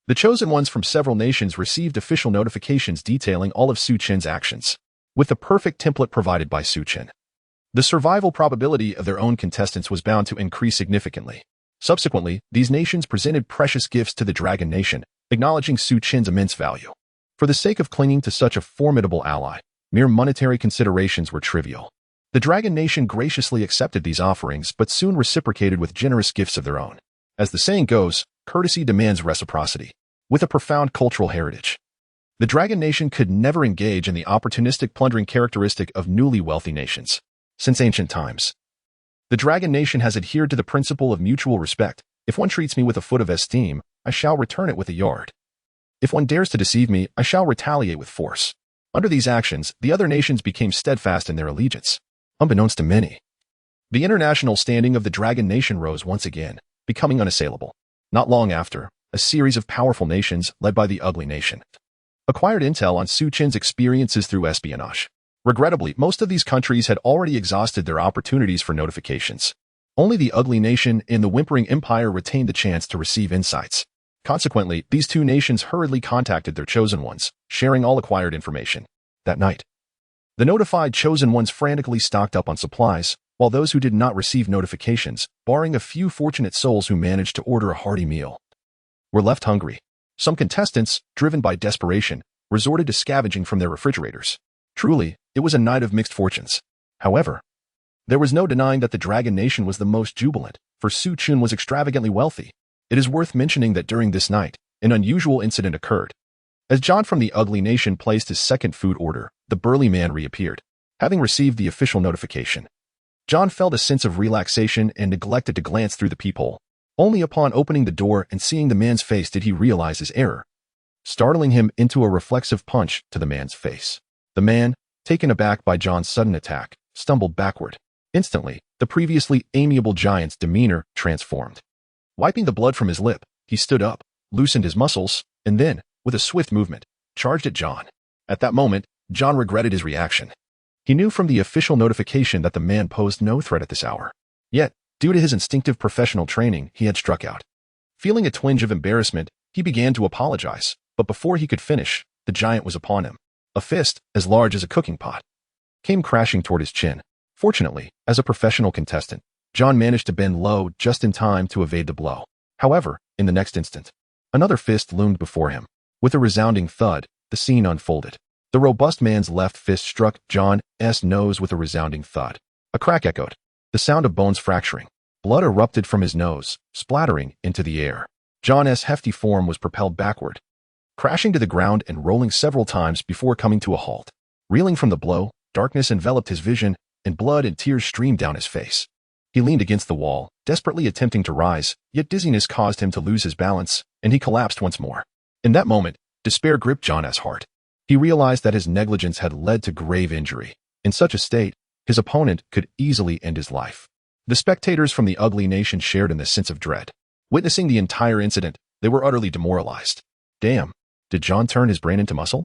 the chosen ones from several nations received official notifications detailing all of Su Chen's actions, with the perfect template provided by Su Chen. The survival probability of their own contestants was bound to increase significantly. Subsequently, these nations presented precious gifts to the Dragon Nation, acknowledging Su Chen's immense value. For the sake of clinging to such a formidable ally, mere monetary considerations were trivial. The Dragon Nation graciously accepted these offerings but soon reciprocated with generous gifts of their own. As the saying goes, courtesy demands reciprocity. With a profound cultural heritage, the Dragon Nation could never engage in the opportunistic plundering characteristic of newly wealthy nations. Since ancient times, the Dragon Nation has adhered to the principle of mutual respect. If one treats me with a foot of esteem, I shall return it with a yard. If one dares to deceive me, I shall retaliate with force. Under these actions, the other nations became steadfast in their allegiance. Unbeknownst to many, the international standing of the Dragon Nation rose once again, becoming unassailable. Not long after, a series of powerful nations, led by the Ugly Nation, acquired intel on Chen's experiences through espionage. Regrettably, most of these countries had already exhausted their opportunities for notifications. Only the Ugly Nation and the Whimpering Empire retained the chance to receive insights. Consequently, these two nations hurriedly contacted their chosen ones, sharing all acquired information. That night, the notified chosen ones frantically stocked up on supplies, while those who did not receive notifications, barring a few fortunate souls who managed to order a hearty meal, were left hungry. Some contestants, driven by desperation, resorted to scavenging from their refrigerators. Truly, it was a night of mixed fortunes. However, there was no denying that the Dragon Nation was the most jubilant, for Chen was extravagantly wealthy. It is worth mentioning that during this night, an unusual incident occurred. As John from the Ugly Nation placed his second food order, the burly man reappeared. Having received the official notification, John felt a sense of relaxation and neglected to glance through the peephole. Only upon opening the door and seeing the man's face did he realize his error, startling him into a reflexive punch to the man's face. The man, taken aback by John's sudden attack, stumbled backward. Instantly, the previously amiable giant's demeanor transformed. Wiping the blood from his lip, he stood up, loosened his muscles, and then, with a swift movement, charged at John. At that moment, John regretted his reaction. He knew from the official notification that the man posed no threat at this hour. Yet, due to his instinctive professional training, he had struck out. Feeling a twinge of embarrassment, he began to apologize, but before he could finish, the giant was upon him. A fist, as large as a cooking pot, came crashing toward his chin. Fortunately, as a professional contestant, John managed to bend low just in time to evade the blow. However, in the next instant, another fist loomed before him. With a resounding thud, the scene unfolded. The robust man's left fist struck John's nose with a resounding thud. A crack echoed, the sound of bones fracturing. Blood erupted from his nose, splattering into the air. John's hefty form was propelled backward, crashing to the ground and rolling several times before coming to a halt. Reeling from the blow, darkness enveloped his vision, and blood and tears streamed down his face. He leaned against the wall, desperately attempting to rise, yet dizziness caused him to lose his balance, and he collapsed once more. In that moment, despair gripped John's heart. He realized that his negligence had led to grave injury. In such a state, his opponent could easily end his life. The spectators from the Ugly Nation shared in this sense of dread. Witnessing the entire incident, they were utterly demoralized. Damn, did John turn his brain into muscle?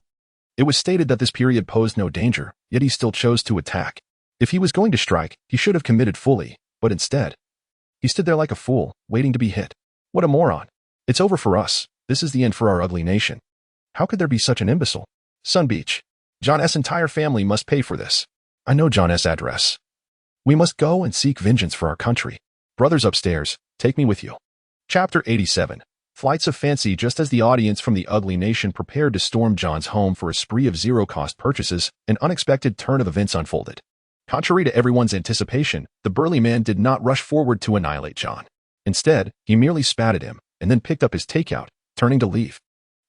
It was stated that this period posed no danger, yet he still chose to attack. If he was going to strike, he should have committed fully, but instead, he stood there like a fool, waiting to be hit. What a moron. It's over for us. This is the end for our Ugly Nation. How could there be such an imbecile? Sun Beach. John's entire family must pay for this. I know John's address. We must go and seek vengeance for our country. Brothers upstairs, take me with you. Chapter 87. Flights of Fancy. Just as the audience from the Ugly Nation prepared to storm John's home for a spree of zero-cost purchases, an unexpected turn of events unfolded. Contrary to everyone's anticipation, the burly man did not rush forward to annihilate John. Instead, he merely spat at him, and then picked up his takeout, turning to leave.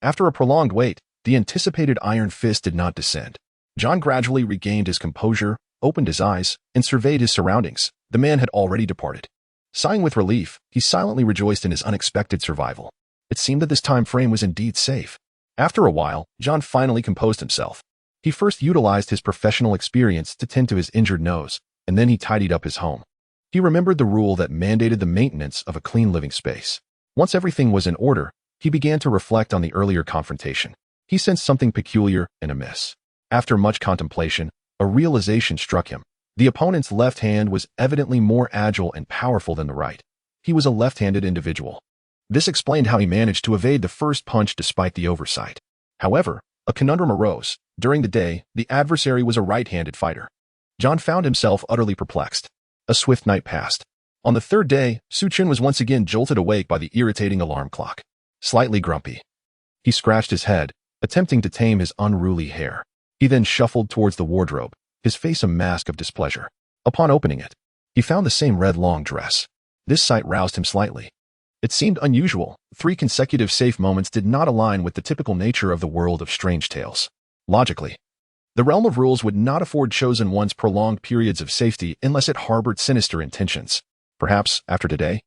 After a prolonged wait, the anticipated iron fist did not descend. John gradually regained his composure, opened his eyes, and surveyed his surroundings. The man had already departed. Sighing with relief, he silently rejoiced in his unexpected survival. It seemed that this time frame was indeed safe. After a while, John finally composed himself. He first utilized his professional experience to tend to his injured nose, and then he tidied up his home. He remembered the rule that mandated the maintenance of a clean living space. Once everything was in order, he began to reflect on the earlier confrontation. He sensed something peculiar and amiss. After much contemplation, a realization struck him. The opponent's left hand was evidently more agile and powerful than the right. He was a left-handed individual. This explained how he managed to evade the first punch despite the oversight. However, a conundrum arose. During the day, the adversary was a right-handed fighter. John found himself utterly perplexed. A swift night passed. On the third day, Chen was once again jolted awake by the irritating alarm clock. Slightly grumpy, he scratched his head, attempting to tame his unruly hair. He then shuffled towards the wardrobe, his face a mask of displeasure. Upon opening it, he found the same red long dress. This sight roused him slightly. It seemed unusual. 3 consecutive safe moments did not align with the typical nature of the world of strange tales. Logically, the realm of rules would not afford chosen ones prolonged periods of safety unless it harbored sinister intentions. Perhaps, after today,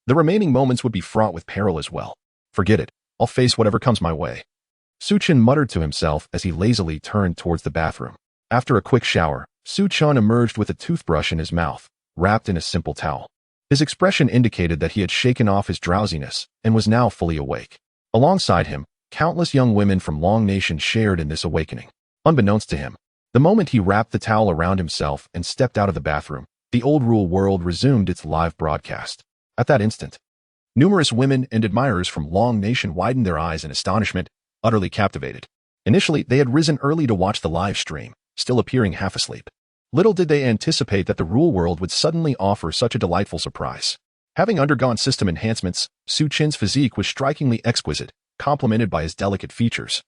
the remaining moments would be fraught with peril as well. Forget it. I'll face whatever comes my way. Chen muttered to himself as he lazily turned towards the bathroom. After a quick shower, Chen emerged with a toothbrush in his mouth, wrapped in a simple towel. His expression indicated that he had shaken off his drowsiness and was now fully awake. Alongside him, countless young women from Long Nation shared in this awakening. Unbeknownst to him, the moment he wrapped the towel around himself and stepped out of the bathroom, the old rule world resumed its live broadcast. At that instant, numerous women and admirers from Long Nation widened their eyes in astonishment, utterly captivated. Initially, they had risen early to watch the live stream, still appearing half asleep. Little did they anticipate that the rule world would suddenly offer such a delightful surprise. Having undergone system enhancements, Chen's physique was strikingly exquisite, complemented by his delicate features,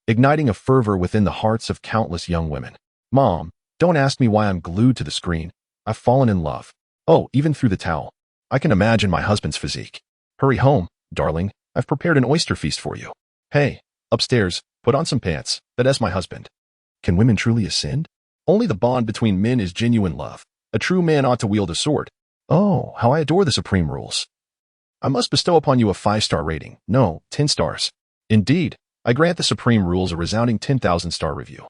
igniting a fervor within the hearts of countless young women. Mom, don't ask me why I'm glued to the screen. I've fallen in love. Oh, even through the towel. I can imagine my husband's physique. Hurry home, darling. I've prepared an oyster feast for you. Hey, upstairs, put on some pants. That's my husband. Can women truly ascend? Only the bond between men is genuine love. A true man ought to wield a sword. Oh, how I adore the supreme rules. I must bestow upon you a 5-star rating. No, 10 stars. Indeed, I grant the supreme rules a resounding 10,000-star review.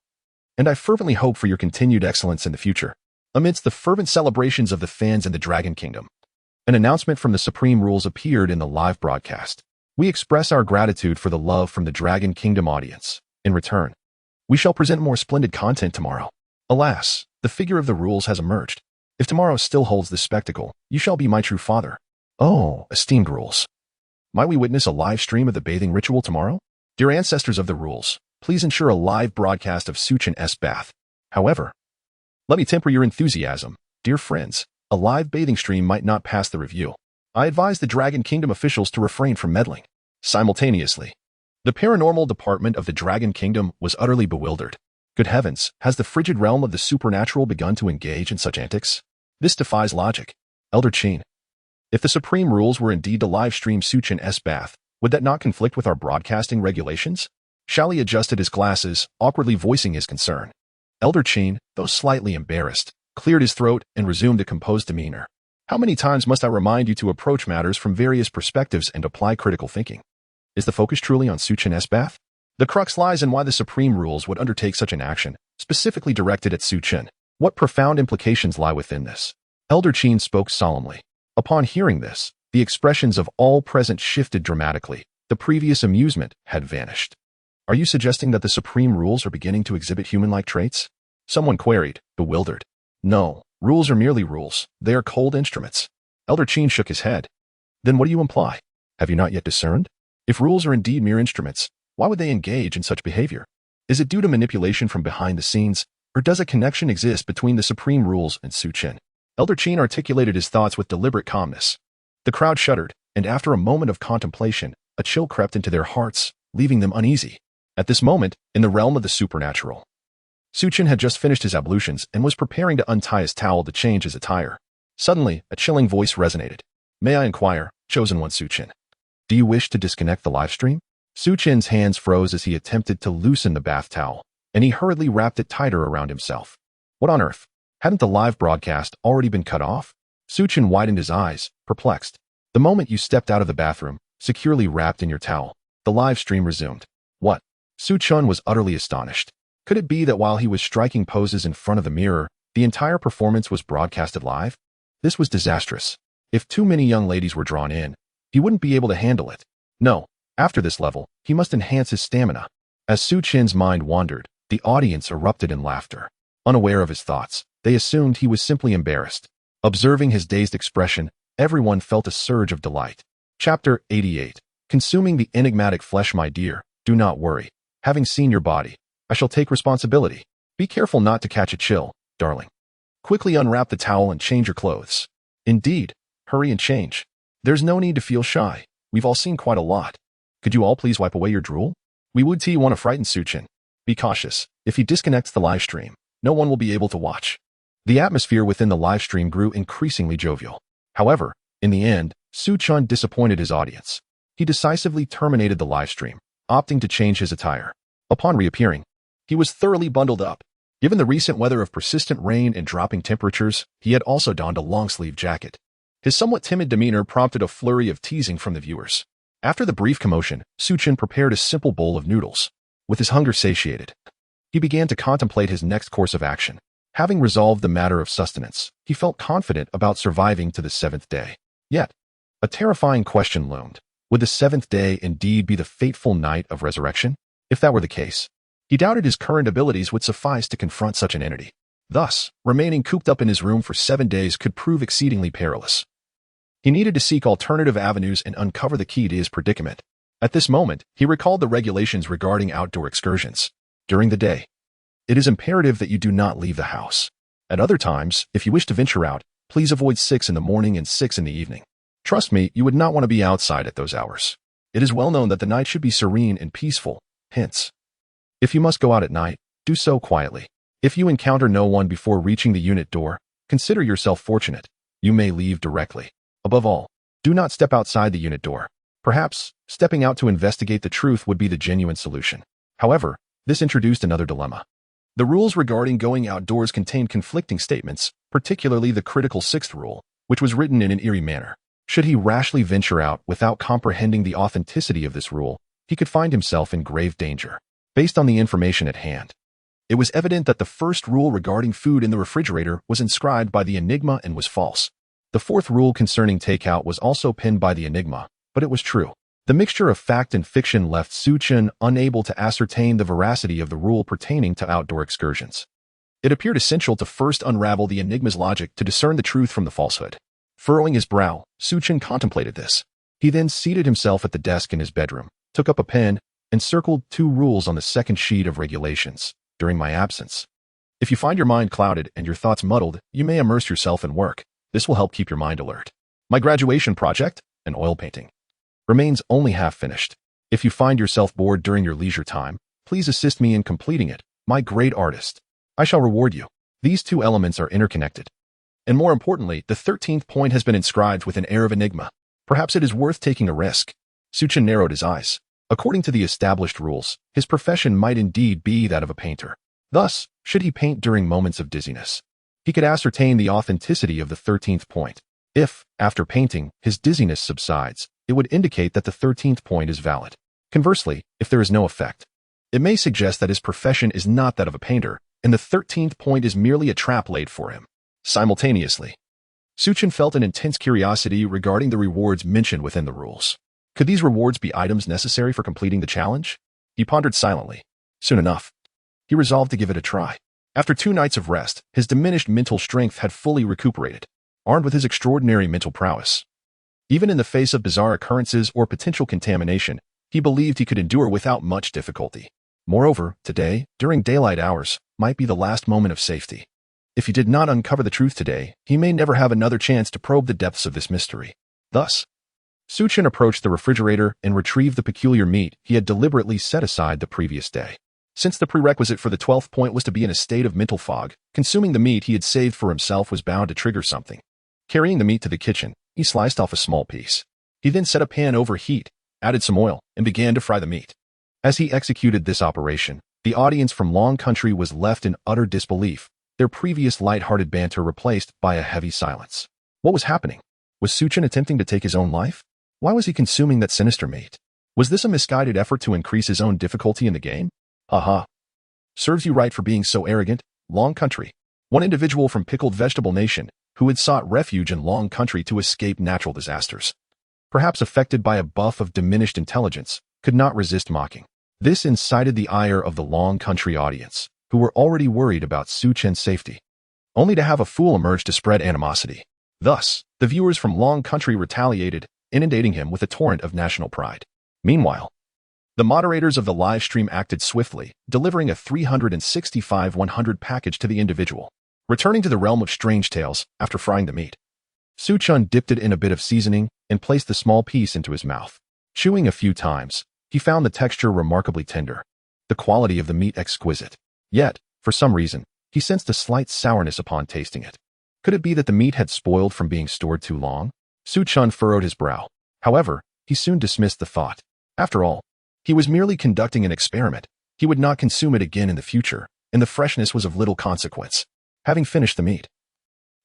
And I fervently hope for your continued excellence in the future. Amidst the fervent celebrations of the fans in the Dragon Kingdom, an announcement from the supreme rules appeared in the live broadcast. We express our gratitude for the love from the Dragon Kingdom audience. In return, we shall present more splendid content tomorrow. Alas, the figure of the rules has emerged. If tomorrow still holds this spectacle, you shall be my true father. Oh, esteemed rules. Might we witness a live stream of the bathing ritual tomorrow? Dear ancestors of the rules, please ensure a live broadcast of Chen's bath. However, let me temper your enthusiasm. Dear friends, a live bathing stream might not pass the review. I advise the Dragon Kingdom officials to refrain from meddling. Simultaneously, the paranormal department of the Dragon Kingdom was utterly bewildered. Good heavens, has the frigid realm of the supernatural begun to engage in such antics? This defies logic. Elder Chen, if the supreme rules were indeed to live stream Chen's bath, would that not conflict with our broadcasting regulations? Shally adjusted his glasses, awkwardly voicing his concern. Elder Chen, though slightly embarrassed, cleared his throat and resumed a composed demeanor. How many times must I remind you to approach matters from various perspectives and apply critical thinking? Is the focus truly on Chen's bath? The crux lies in why the supreme rules would undertake such an action, specifically directed at Chen. What profound implications lie within this? Elder Chen spoke solemnly. Upon hearing this, the expressions of all present shifted dramatically. The previous amusement had vanished. Are you suggesting that the supreme rules are beginning to exhibit human-like traits? Someone queried, bewildered. No, rules are merely rules. They are cold instruments. Elder Chen shook his head. Then what do you imply? Have you not yet discerned? If rules are indeed mere instruments, why would they engage in such behavior? Is it due to manipulation from behind the scenes, or does a connection exist between the supreme rules and Chen? Elder Chen articulated his thoughts with deliberate calmness. The crowd shuddered, and after a moment of contemplation, a chill crept into their hearts, leaving them uneasy. At this moment, in the realm of the supernatural, Chen had just finished his ablutions and was preparing to untie his towel to change his attire. Suddenly, a chilling voice resonated. May I inquire, chosen one Chen? Do you wish to disconnect the live stream? Chen's hands froze as he attempted to loosen the bath towel, and he hurriedly wrapped it tighter around himself. What on earth? Hadn't the live broadcast already been cut off? Chen widened his eyes, perplexed. The moment you stepped out of the bathroom, securely wrapped in your towel, the live stream resumed. What? Chen was utterly astonished. Could it be that while he was striking poses in front of the mirror, the entire performance was broadcasted live? This was disastrous. If too many young ladies were drawn in, he wouldn't be able to handle it. No, after this level, he must enhance his stamina. As Chen's mind wandered, the audience erupted in laughter. Unaware of his thoughts, they assumed he was simply embarrassed. Observing his dazed expression, everyone felt a surge of delight. Chapter 88. Consuming the enigmatic flesh, my dear, do not worry. Having seen your body, I shall take responsibility. Be careful not to catch a chill, darling. Quickly unwrap the towel and change your clothes. Indeed, hurry and change. There's no need to feel shy. We've all seen quite a lot. Could you all please wipe away your drool? We would want to frighten Chen. Be cautious. If he disconnects the live stream, no one will be able to watch. The atmosphere within the live stream grew increasingly jovial. However, in the end, Chen disappointed his audience. He decisively terminated the live stream, opting to change his attire. Upon reappearing, he was thoroughly bundled up. Given the recent weather of persistent rain and dropping temperatures, he had also donned a long-sleeve jacket. His somewhat timid demeanor prompted a flurry of teasing from the viewers. After the brief commotion, Chen prepared a simple bowl of noodles. With his hunger satiated, he began to contemplate his next course of action. Having resolved the matter of sustenance, he felt confident about surviving to the 7th day. Yet, a terrifying question loomed. Would the 7th day indeed be the fateful night of resurrection? If that were the case, he doubted his current abilities would suffice to confront such an entity. Thus, remaining cooped up in his room for 7 days could prove exceedingly perilous. He needed to seek alternative avenues and uncover the key to his predicament. At this moment, he recalled the regulations regarding outdoor excursions. During the day, it is imperative that you do not leave the house. At other times, if you wish to venture out, please avoid 6 in the morning and 6 in the evening. Trust me, you would not want to be outside at those hours. It is well known that the night should be serene and peaceful. Hence, if you must go out at night, do so quietly. If you encounter no one before reaching the unit door, consider yourself fortunate. You may leave directly. Above all, do not step outside the unit door. Perhaps, stepping out to investigate the truth would be the genuine solution. However, this introduced another dilemma. The rules regarding going outdoors contained conflicting statements, particularly the critical 6th rule, which was written in an eerie manner. Should he rashly venture out without comprehending the authenticity of this rule, he could find himself in grave danger. Based on the information at hand, it was evident that the first rule regarding food in the refrigerator was inscribed by the Enigma and was false. The 4th rule concerning takeout was also pinned by the Enigma, but it was true. The mixture of fact and fiction left Chen unable to ascertain the veracity of the rule pertaining to outdoor excursions. It appeared essential to first unravel the Enigma's logic to discern the truth from the falsehood. Furrowing his brow, Chen contemplated this. He then seated himself at the desk in his bedroom, took up a pen, and circled 2 rules on the second sheet of regulations. During my absence, if you find your mind clouded and your thoughts muddled, you may immerse yourself in work. This will help keep your mind alert. My graduation project, an oil painting, remains only half finished. If you find yourself bored during your leisure time, please assist me in completing it, my great artist. I shall reward you. These 2 elements are interconnected. And more importantly, the 13th point has been inscribed with an air of enigma. Perhaps it is worth taking a risk. Chen narrowed his eyes. According to the established rules, his profession might indeed be that of a painter. Thus, should he paint during moments of dizziness, he could ascertain the authenticity of the 13th point. If, after painting, his dizziness subsides, it would indicate that the 13th point is valid. Conversely, if there is no effect, it may suggest that his profession is not that of a painter, and the 13th point is merely a trap laid for him. Simultaneously, Chen felt an intense curiosity regarding the rewards mentioned within the rules. Could these rewards be items necessary for completing the challenge? He pondered silently. Soon enough, he resolved to give it a try. After 2 nights of rest, his diminished mental strength had fully recuperated. Armed with his extraordinary mental prowess, even in the face of bizarre occurrences or potential contamination, he believed he could endure without much difficulty. Moreover, today, during daylight hours, might be the last moment of safety. If he did not uncover the truth today, he may never have another chance to probe the depths of this mystery. Thus, Chen approached the refrigerator and retrieved the peculiar meat he had deliberately set aside the previous day. Since the prerequisite for the 12th point was to be in a state of mental fog, consuming the meat he had saved for himself was bound to trigger something. Carrying the meat to the kitchen, he sliced off a small piece. He then set a pan over heat, added some oil, and began to fry the meat. As he executed this operation, the audience from Long Country was left in utter disbelief, their previous light-hearted banter replaced by a heavy silence. What was happening? Was Chen attempting to take his own life? Why was he consuming that sinister meat? Was this a misguided effort to increase his own difficulty in the game? Aha. Serves you right for being so arrogant, Long Country. One individual from Pickled Vegetable Nation, who had sought refuge in Long Country to escape natural disasters, perhaps affected by a buff of diminished intelligence, could not resist mocking. This incited the ire of the Long Country audience, who were already worried about Chen's safety, only to have a fool emerge to spread animosity. Thus, the viewers from Long Country retaliated, inundating him with a torrent of national pride. Meanwhile, the moderators of the live stream acted swiftly, delivering a 365-100 package to the individual. Returning to the realm of strange tales, after frying the meat, Chen dipped it in a bit of seasoning and placed the small piece into his mouth. Chewing a few times, he found the texture remarkably tender, the quality of the meat exquisite. Yet, for some reason, He sensed a slight sourness upon tasting it. Could it be that the meat had spoiled from being stored too long? Chen furrowed his brow. However, he soon dismissed the thought. After all, he was merely conducting an experiment. He would not consume it again in the future, and the freshness was of little consequence. Having finished the meat,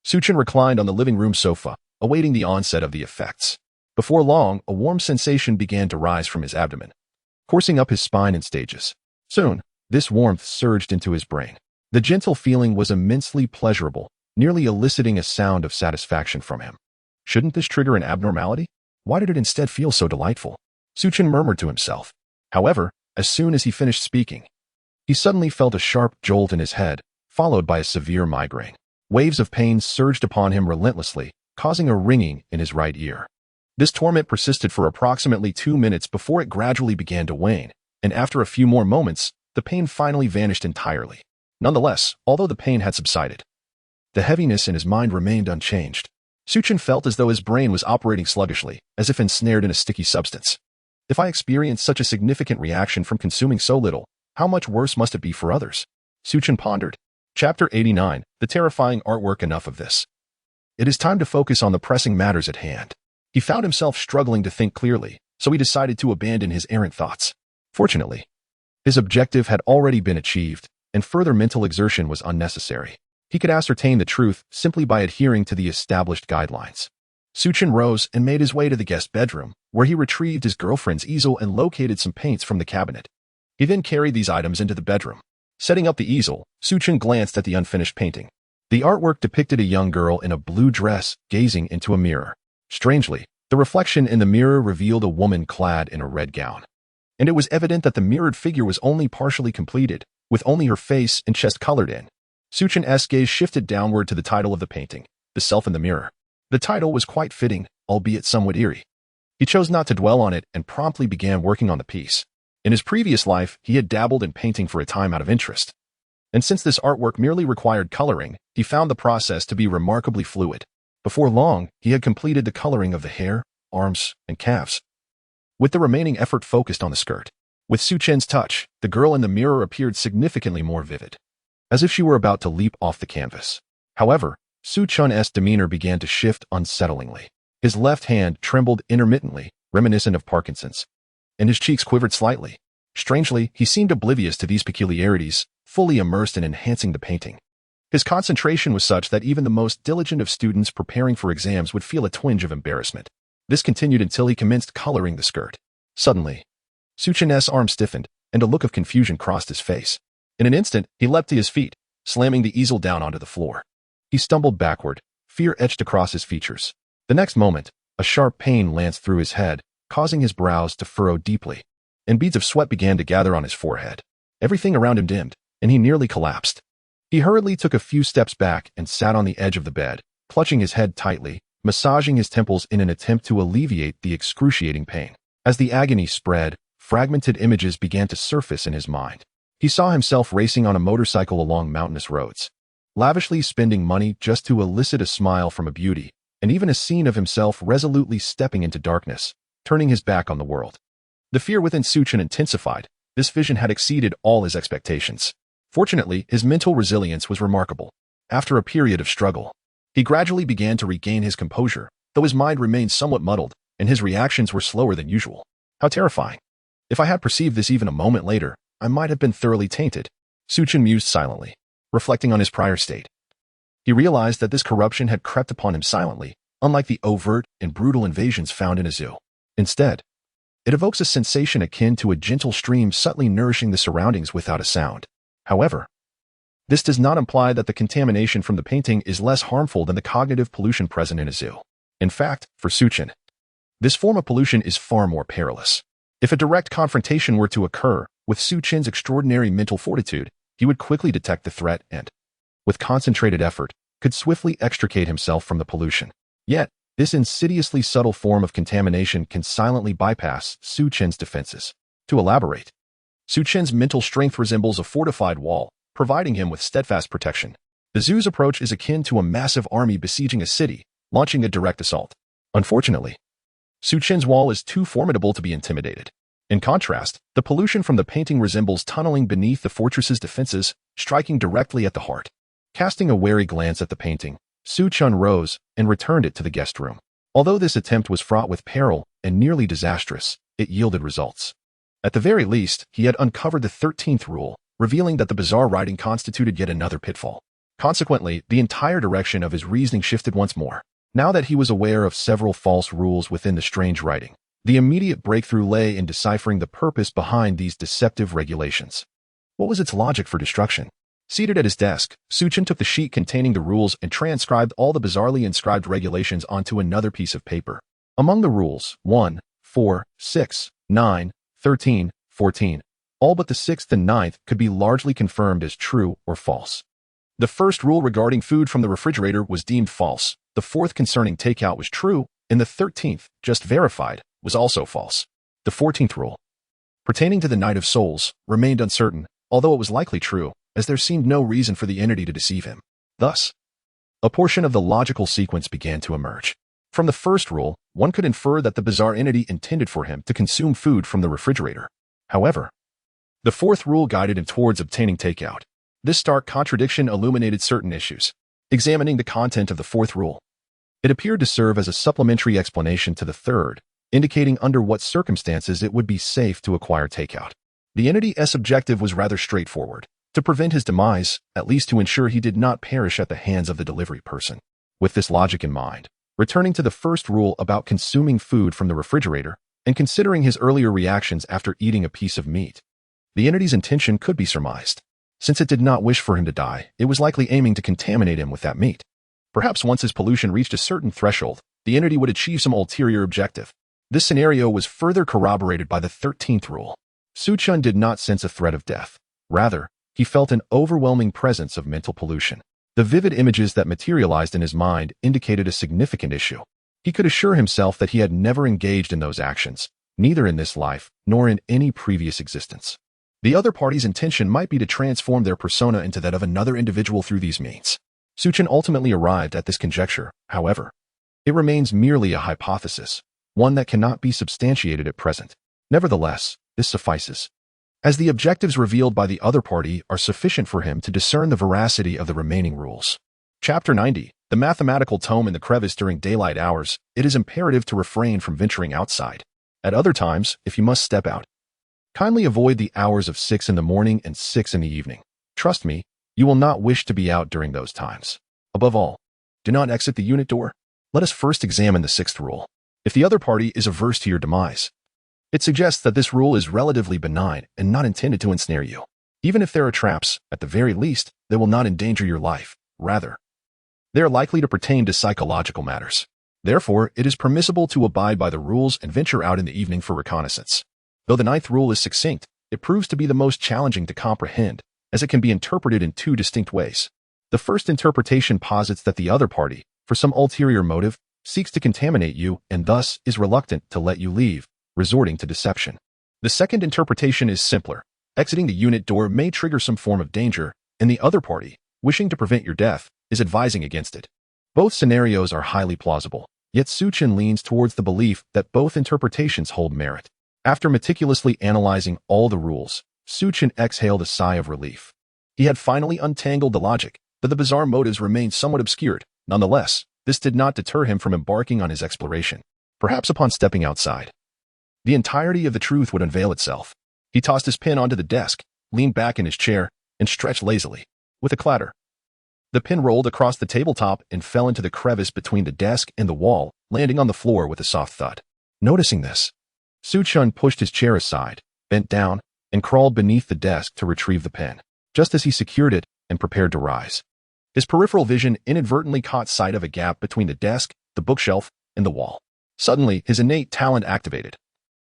Chen reclined on the living room sofa, awaiting the onset of the effects. Before long, a warm sensation began to rise from his abdomen, coursing up his spine in stages. Soon, this warmth surged into his brain. The gentle feeling was immensely pleasurable, nearly eliciting a sound of satisfaction from him. Shouldn't this trigger an abnormality? Why did it instead feel so delightful? Chen murmured to himself. However, as soon as he finished speaking, he suddenly felt a sharp jolt in his head, followed by a severe migraine. Waves of pain surged upon him relentlessly, causing a ringing in his right ear. This torment persisted for approximately 2 minutes before it gradually began to wane, and after a few more moments, the pain finally vanished entirely. Nonetheless, although the pain had subsided, the heaviness in his mind remained unchanged. Chen felt as though his brain was operating sluggishly, as if ensnared in a sticky substance. If I experienced such a significant reaction from consuming so little, how much worse must it be for others? Chen pondered. Chapter 89, The Terrifying Artwork. Enough of this. It is time to focus on the pressing matters at hand. He found himself struggling to think clearly, so he decided to abandon his errant thoughts. Fortunately, his objective had already been achieved, and further mental exertion was unnecessary. He could ascertain the truth simply by adhering to the established guidelines. Chen rose and made his way to the guest bedroom, where he retrieved his girlfriend's easel and located some paints from the cabinet. He then carried these items into the bedroom. Setting up the easel, Chen glanced at the unfinished painting. The artwork depicted a young girl in a blue dress gazing into a mirror. Strangely, the reflection in the mirror revealed a woman clad in a red gown. And it was evident that the mirrored figure was only partially completed, with only her face and chest colored in. Chen's gaze shifted downward to the title of the painting, The Self in the Mirror. The title was quite fitting, albeit somewhat eerie. He chose not to dwell on it and promptly began working on the piece. In his previous life, he had dabbled in painting for a time out of interest. And since this artwork merely required coloring, he found the process to be remarkably fluid. Before long, he had completed the coloring of the hair, arms, and calves, with the remaining effort focused on the skirt. With Chen's touch, the girl in the mirror appeared significantly more vivid, as if she were about to leap off the canvas. However, Chen's demeanor began to shift unsettlingly. His left hand trembled intermittently, reminiscent of Parkinson's, and his cheeks quivered slightly. Strangely, he seemed oblivious to these peculiarities, fully immersed in enhancing the painting. His concentration was such that even the most diligent of students preparing for exams would feel a twinge of embarrassment. This continued until he commenced coloring the skirt. Suddenly, Chen's arm stiffened, and a look of confusion crossed his face. In an instant, he leapt to his feet, slamming the easel down onto the floor. He stumbled backward, fear etched across his features. The next moment, a sharp pain lanced through his head, causing his brows to furrow deeply, and beads of sweat began to gather on his forehead. Everything around him dimmed, and he nearly collapsed. He hurriedly took a few steps back and sat on the edge of the bed, clutching his head tightly, massaging his temples in an attempt to alleviate the excruciating pain. As the agony spread, fragmented images began to surface in his mind. He saw himself racing on a motorcycle along mountainous roads, lavishly spending money just to elicit a smile from a beauty, and even a scene of himself resolutely stepping into darkness, turning his back on the world. The fear within Chen intensified. This vision had exceeded all his expectations. Fortunately, his mental resilience was remarkable. After a period of struggle, he gradually began to regain his composure, though his mind remained somewhat muddled, and his reactions were slower than usual. How terrifying. If I had perceived this even a moment later, I might have been thoroughly tainted. Chen mused silently, reflecting on his prior state. He realized that this corruption had crept upon him silently, unlike the overt and brutal invasions found in a zoo. Instead, it evokes a sensation akin to a gentle stream subtly nourishing the surroundings without a sound. However, this does not imply that the contamination from the painting is less harmful than the cognitive pollution present in a zoo. In fact, for Chen, this form of pollution is far more perilous. If a direct confrontation were to occur, with Chen's extraordinary mental fortitude, he would quickly detect the threat and, with concentrated effort, could swiftly extricate himself from the pollution. Yet, this insidiously subtle form of contamination can silently bypass Chen's defenses. To elaborate, Chen's mental strength resembles a fortified wall, providing him with steadfast protection. The zoo's approach is akin to a massive army besieging a city, launching a direct assault. Unfortunately, Chen's wall is too formidable to be intimidated. In contrast, the pollution from the painting resembles tunneling beneath the fortress's defenses, striking directly at the heart. Casting a wary glance at the painting, Chen rose and returned it to the guest room. Although this attempt was fraught with peril and nearly disastrous, it yielded results. At the very least, he had uncovered the 13th rule, revealing that the bizarre writing constituted yet another pitfall. Consequently, the entire direction of his reasoning shifted once more. Now that he was aware of several false rules within the strange writing, the immediate breakthrough lay in deciphering the purpose behind these deceptive regulations. What was its logic for destruction? Seated at his desk, Chen took the sheet containing the rules and transcribed all the bizarrely inscribed regulations onto another piece of paper. Among the rules, 1, 4, 6, 9, 13, 14, all but the 6th and 9th could be largely confirmed as true or false. The first rule regarding food from the refrigerator was deemed false, the 4th concerning takeout was true, and the 13th, just verified, was also false. The 14th rule, pertaining to the Night of Souls, remained uncertain, although it was likely true, as there seemed no reason for the entity to deceive him. Thus, a portion of the logical sequence began to emerge. From the first rule, one could infer that the bizarre entity intended for him to consume food from the refrigerator. However, the 4th rule guided him towards obtaining takeout. This stark contradiction illuminated certain issues. Examining the content of the 4th rule, it appeared to serve as a supplementary explanation to the 3rd, indicating under what circumstances it would be safe to acquire takeout. The entity's objective was rather straightforward: to prevent his demise, at least to ensure he did not perish at the hands of the delivery person. With this logic in mind, returning to the first rule about consuming food from the refrigerator, and considering his earlier reactions after eating a piece of meat, the entity's intention could be surmised. Since it did not wish for him to die, it was likely aiming to contaminate him with that meat. Perhaps once his pollution reached a certain threshold, the entity would achieve some ulterior objective. This scenario was further corroborated by the 13th rule. Chen did not sense a threat of death. Rather, he felt an overwhelming presence of mental pollution. The vivid images that materialized in his mind indicated a significant issue. He could assure himself that he had never engaged in those actions, neither in this life nor in any previous existence. The other party's intention might be to transform their persona into that of another individual through these means. Chen ultimately arrived at this conjecture, however. It remains merely a hypothesis, one that cannot be substantiated at present. Nevertheless, this suffices, as the objectives revealed by the other party are sufficient for him to discern the veracity of the remaining rules. Chapter 90. The mathematical tome in the crevice during daylight hours. It is imperative to refrain from venturing outside. At other times, if you must step out, kindly avoid the hours of 6 in the morning and 6 in the evening. Trust me, you will not wish to be out during those times. Above all, do not exit the unit door. Let us first examine the 6th rule. If the other party is averse to your demise, it suggests that this rule is relatively benign and not intended to ensnare you. Even if there are traps, at the very least, they will not endanger your life. Rather, they are likely to pertain to psychological matters. Therefore, it is permissible to abide by the rules and venture out in the evening for reconnaissance. Though the 9th rule is succinct, it proves to be the most challenging to comprehend, as it can be interpreted in 2 distinct ways. The first interpretation posits that the other party, for some ulterior motive, seeks to contaminate you and thus is reluctant to let you leave, resorting to deception. The second interpretation is simpler. Exiting the unit door may trigger some form of danger, and the other party, wishing to prevent your death, is advising against it. Both scenarios are highly plausible, yet Chen leans towards the belief that both interpretations hold merit. After meticulously analyzing all the rules, Chen exhaled a sigh of relief. He had finally untangled the logic, but the bizarre motives remained somewhat obscured. Nonetheless, this did not deter him from embarking on his exploration. Perhaps upon stepping outside, the entirety of the truth would unveil itself. He tossed his pen onto the desk, leaned back in his chair, and stretched lazily. With a clatter, the pen rolled across the tabletop and fell into the crevice between the desk and the wall, landing on the floor with a soft thud. Noticing this, Chen pushed his chair aside, bent down, and crawled beneath the desk to retrieve the pen, just as he secured it and prepared to rise. His peripheral vision inadvertently caught sight of a gap between the desk, the bookshelf, and the wall. Suddenly, his innate talent activated,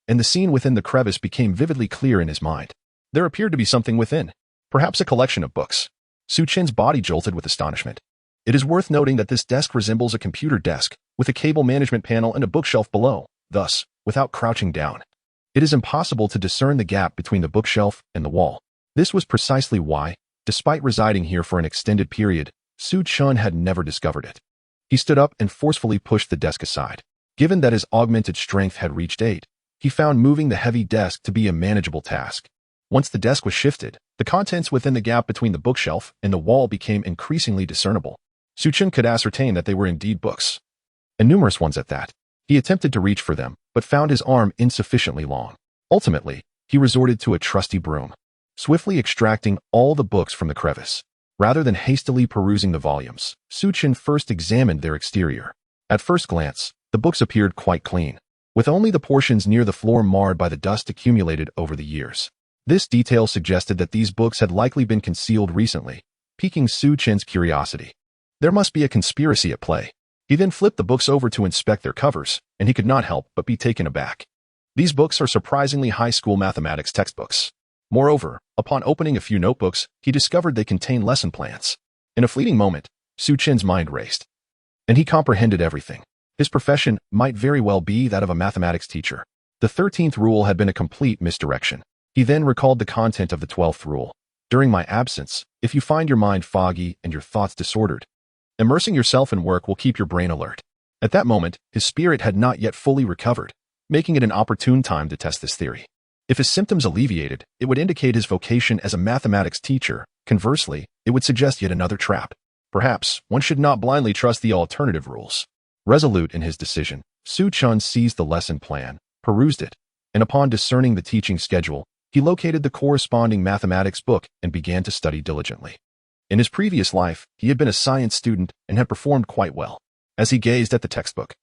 and the scene within the crevice became vividly clear in his mind. There appeared to be something within, perhaps a collection of books. Chen's body jolted with astonishment. It is worth noting that this desk resembles a computer desk, with a cable management panel and a bookshelf below. Thus, without crouching down, it is impossible to discern the gap between the bookshelf and the wall. This was precisely why, despite residing here for an extended period, Chen had never discovered it. He stood up and forcefully pushed the desk aside. Given that his augmented strength had reached 8, he found moving the heavy desk to be a manageable task. Once the desk was shifted, the contents within the gap between the bookshelf and the wall became increasingly discernible. Chen could ascertain that they were indeed books, and numerous ones at that. He attempted to reach for them, but found his arm insufficiently long. Ultimately, he resorted to a trusty broom, swiftly extracting all the books from the crevice. Rather than hastily perusing the volumes, Chen first examined their exterior. At first glance, the books appeared quite clean, with only the portions near the floor marred by the dust accumulated over the years. This detail suggested that these books had likely been concealed recently, piquing Chen's curiosity. There must be a conspiracy at play. He then flipped the books over to inspect their covers, and he could not help but be taken aback. These books are surprisingly high school mathematics textbooks. Moreover, upon opening a few notebooks, he discovered they contained lesson plans. In a fleeting moment, Chen's mind raced, and he comprehended everything. His profession might very well be that of a mathematics teacher. The 13th rule had been a complete misdirection. He then recalled the content of the 12th rule. During my absence, if you find your mind foggy and your thoughts disordered, immersing yourself in work will keep your brain alert. At that moment, his spirit had not yet fully recovered, making it an opportune time to test this theory. If his symptoms alleviated, it would indicate his vocation as a mathematics teacher. Conversely, it would suggest yet another trap. Perhaps one should not blindly trust the alternative rules. Resolute in his decision, Chen seized the lesson plan, perused it, and upon discerning the teaching schedule, he located the corresponding mathematics book and began to study diligently. In his previous life, he had been a science student and had performed quite well. As he gazed at the textbook,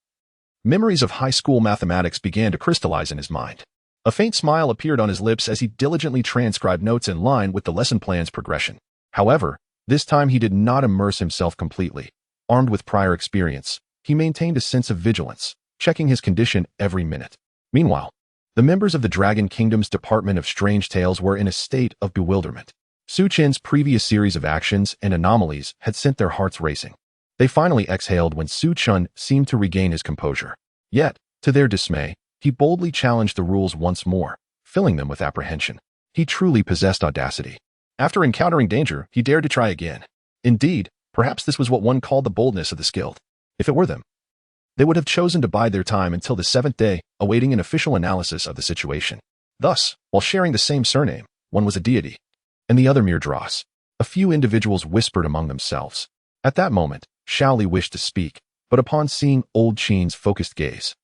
memories of high school mathematics began to crystallize in his mind. A faint smile appeared on his lips as he diligently transcribed notes in line with the lesson plan's progression. However, this time he did not immerse himself completely. Armed with prior experience, he maintained a sense of vigilance, checking his condition every minute. Meanwhile, the members of the Dragon Kingdom's Department of Strange Tales were in a state of bewilderment. Chen's previous series of actions and anomalies had sent their hearts racing. They finally exhaled when Chen seemed to regain his composure. Yet, to their dismay, he boldly challenged the rules once more, filling them with apprehension. He truly possessed audacity. After encountering danger, he dared to try again. Indeed, perhaps this was what one called the boldness of the skilled. If it were them, they would have chosen to bide their time until the 7th day, awaiting an official analysis of the situation. Thus, while sharing the same surname, one was a deity, and the other mere dross. A few individuals whispered among themselves. At that moment, Shaoli wished to speak, but upon seeing old Chen's focused gaze,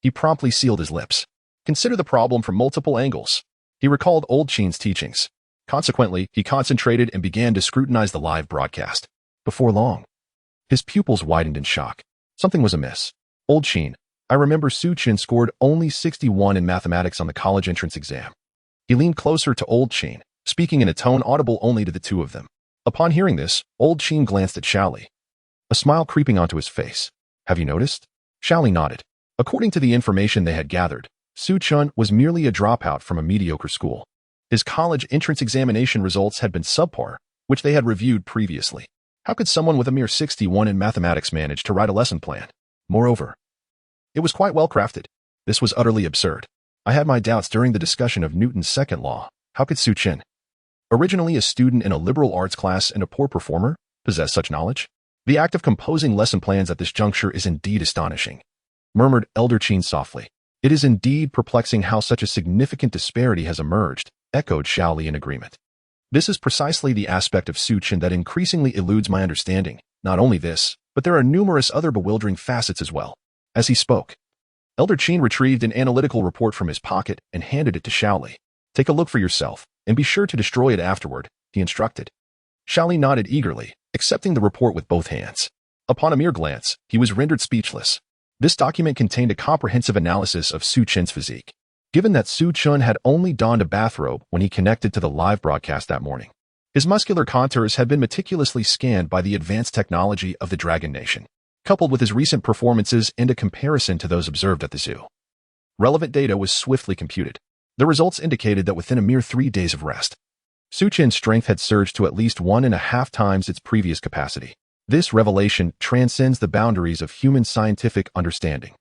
he promptly sealed his lips. Consider the problem from multiple angles. He recalled old Chen's teachings. Consequently, he concentrated and began to scrutinize the live broadcast. Before long, his pupils widened in shock. Something was amiss. Old Chen, I remember Chen scored only 61 in mathematics on the college entrance exam. He leaned closer to old Chen, speaking in a tone audible only to the two of them. Upon hearing this, old Chen glanced at Shaoli, a smile creeping onto his face. Have you noticed? Shaoli nodded. According to the information they had gathered, Chen was merely a dropout from a mediocre school. His college entrance examination results had been subpar, which they had reviewed previously. How could someone with a mere 61 in mathematics manage to write a lesson plan? Moreover, it was quite well crafted. This was utterly absurd. I had my doubts during the discussion of Newton's second law. How could Chen, originally a student in a liberal arts class and a poor performer, possess such knowledge? The act of composing lesson plans at this juncture is indeed astonishing, murmured Elder Chen softly. It is indeed perplexing how such a significant disparity has emerged, echoed Shaoli in agreement. This is precisely the aspect of Chen that increasingly eludes my understanding. Not only this, but there are numerous other bewildering facets as well. As he spoke, Elder Chen retrieved an analytical report from his pocket and handed it to Shaoli. Take a look for yourself, and be sure to destroy it afterward, he instructed. Shaoli nodded eagerly, accepting the report with both hands. Upon a mere glance, he was rendered speechless. This document contained a comprehensive analysis of Chen's physique. Given that Chen had only donned a bathrobe when he connected to the live broadcast that morning, his muscular contours had been meticulously scanned by the advanced technology of the Dragon Nation, coupled with his recent performances and a comparison to those observed at the zoo. Relevant data was swiftly computed. The results indicated that within a mere 3 days of rest, Chen's strength had surged to at least 1.5 times its previous capacity. This revelation transcends the boundaries of human scientific understanding.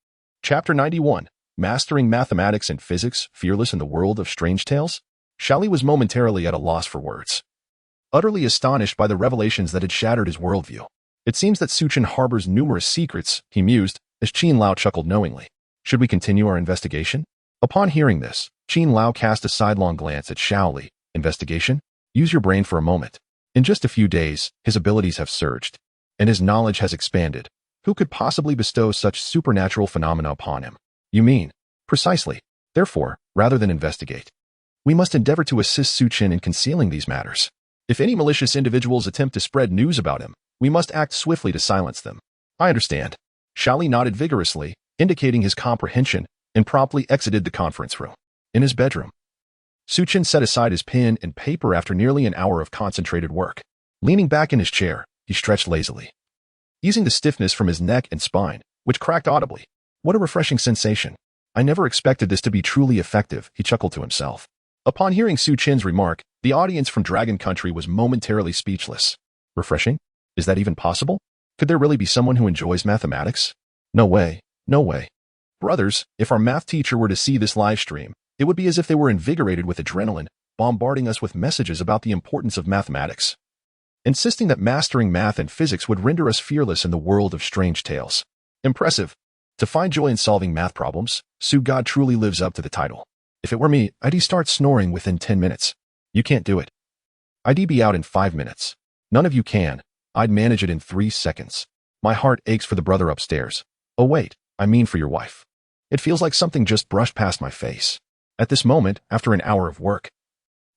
Chapter 91. Mastering Mathematics and Physics, Fearless in the World of Strange Tales? Shaoli was momentarily at a loss for words, utterly astonished by the revelations that had shattered his worldview. It seems that Chen harbors numerous secrets, he mused, as Chen Lao chuckled knowingly. Should we continue our investigation? Upon hearing this, Chen Lao cast a sidelong glance at Shaoli, Investigation? Use your brain for a moment. In just a few days, his abilities have surged, and his knowledge has expanded. Who could possibly bestow such supernatural phenomena upon him? You mean? Precisely. Therefore, rather than investigate, we must endeavor to assist Chen in concealing these matters. If any malicious individuals attempt to spread news about him, we must act swiftly to silence them. I understand. Shali nodded vigorously, indicating his comprehension, and promptly exited the conference room. In his bedroom, Chen set aside his pen and paper after nearly an hour of concentrated work. Leaning back in his chair, he stretched lazily, easing the stiffness from his neck and spine, which cracked audibly. What a refreshing sensation. I never expected this to be truly effective, he chuckled to himself. Upon hearing Chen's remark, the audience from Dragon Country was momentarily speechless. Refreshing? Is that even possible? Could there really be someone who enjoys mathematics? No way. No way. Brothers, if our math teacher were to see this live stream, it would be as if they were invigorated with adrenaline, bombarding us with messages about the importance of mathematics, insisting that mastering math and physics would render us fearless in the world of strange tales. Impressive. To find joy in solving math problems, God truly lives up to the title. If it were me, I'd start snoring within 10 minutes. You can't do it. I'd be out in 5 minutes. None of you can. I'd manage it in 3 seconds. My heart aches for the brother upstairs. Oh wait, I mean for your wife. It feels like something just brushed past my face. At this moment, after an hour of work,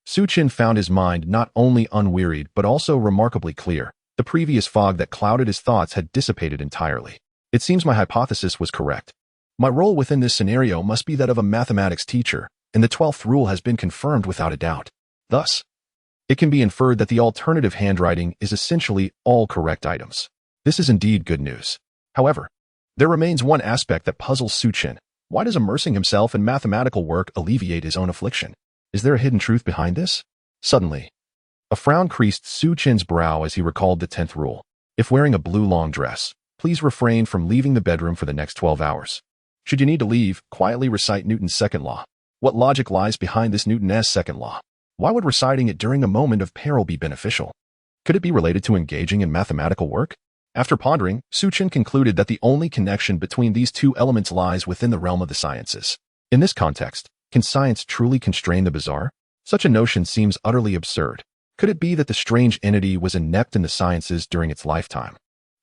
Chen found his mind not only unwearied but also remarkably clear. The previous fog that clouded his thoughts had dissipated entirely. It seems my hypothesis was correct. My role within this scenario must be that of a mathematics teacher, and the 12th rule has been confirmed without a doubt. Thus, it can be inferred that the alternative handwriting is essentially all correct items. This is indeed good news. However, there remains one aspect that puzzles Chen. Why does immersing himself in mathematical work alleviate his own affliction? Is there a hidden truth behind this? Suddenly, a frown creased Chen's brow as he recalled the 10th rule. If wearing a blue long dress, please refrain from leaving the bedroom for the next 12 hours. Should you need to leave, quietly recite Newton's second law. What logic lies behind this Newton's second law? Why would reciting it during a moment of peril be beneficial? Could it be related to engaging in mathematical work? After pondering, Chen concluded that the only connection between these two elements lies within the realm of the sciences. In this context, can science truly constrain the bizarre? Such a notion seems utterly absurd. Could it be that the strange entity was inept in the sciences during its lifetime,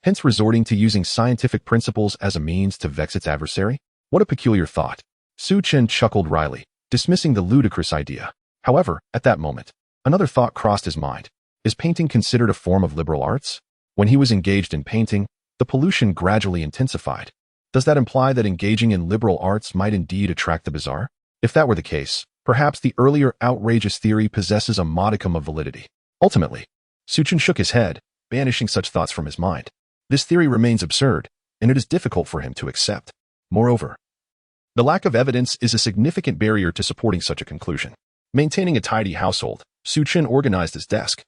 hence resorting to using scientific principles as a means to vex its adversary? What a peculiar thought. Chen chuckled wryly, dismissing the ludicrous idea. However, at that moment, another thought crossed his mind. Is painting considered a form of liberal arts? When he was engaged in painting, the pollution gradually intensified. Does that imply that engaging in liberal arts might indeed attract the bizarre? If that were the case, perhaps the earlier outrageous theory possesses a modicum of validity. Ultimately, Chen shook his head, banishing such thoughts from his mind. This theory remains absurd, and it is difficult for him to accept. Moreover, the lack of evidence is a significant barrier to supporting such a conclusion. Maintaining a tidy household, Chen organized his desk,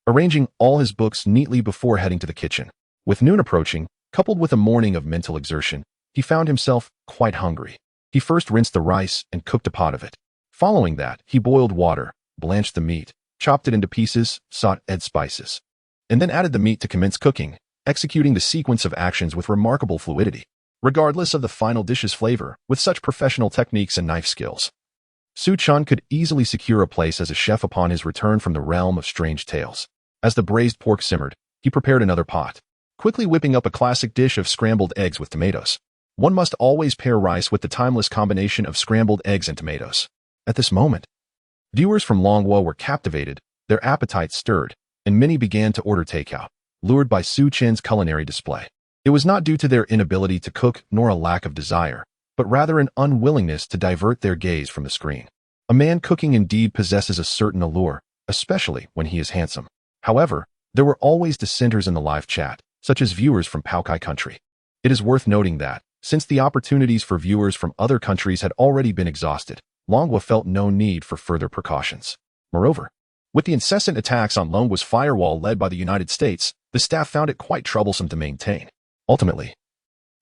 arranging all his books neatly before heading to the kitchen. With noon approaching, coupled with a morning of mental exertion, he found himself quite hungry. He first rinsed the rice and cooked a pot of it. Following that, he boiled water, blanched the meat, chopped it into pieces, sauteed spices, and then added the meat to commence cooking, executing the sequence of actions with remarkable fluidity, regardless of the final dish's flavor. With such professional techniques and knife skills, Chen could easily secure a place as a chef upon his return from the realm of strange tales. As the braised pork simmered, he prepared another pot, quickly whipping up a classic dish of scrambled eggs with tomatoes. One must always pair rice with the timeless combination of scrambled eggs and tomatoes. At this moment, viewers from Longwo were captivated, their appetites stirred, and many began to order takeout, lured by Chen's culinary display. It was not due to their inability to cook nor a lack of desire, but rather an unwillingness to divert their gaze from the screen. A man cooking indeed possesses a certain allure, especially when he is handsome. However, there were always dissenters in the live chat, such as viewers from Paukai country. It is worth noting that, since the opportunities for viewers from other countries had already been exhausted, Longwa felt no need for further precautions. Moreover, with the incessant attacks on Longwa's firewall led by the United States, the staff found it quite troublesome to maintain. Ultimately,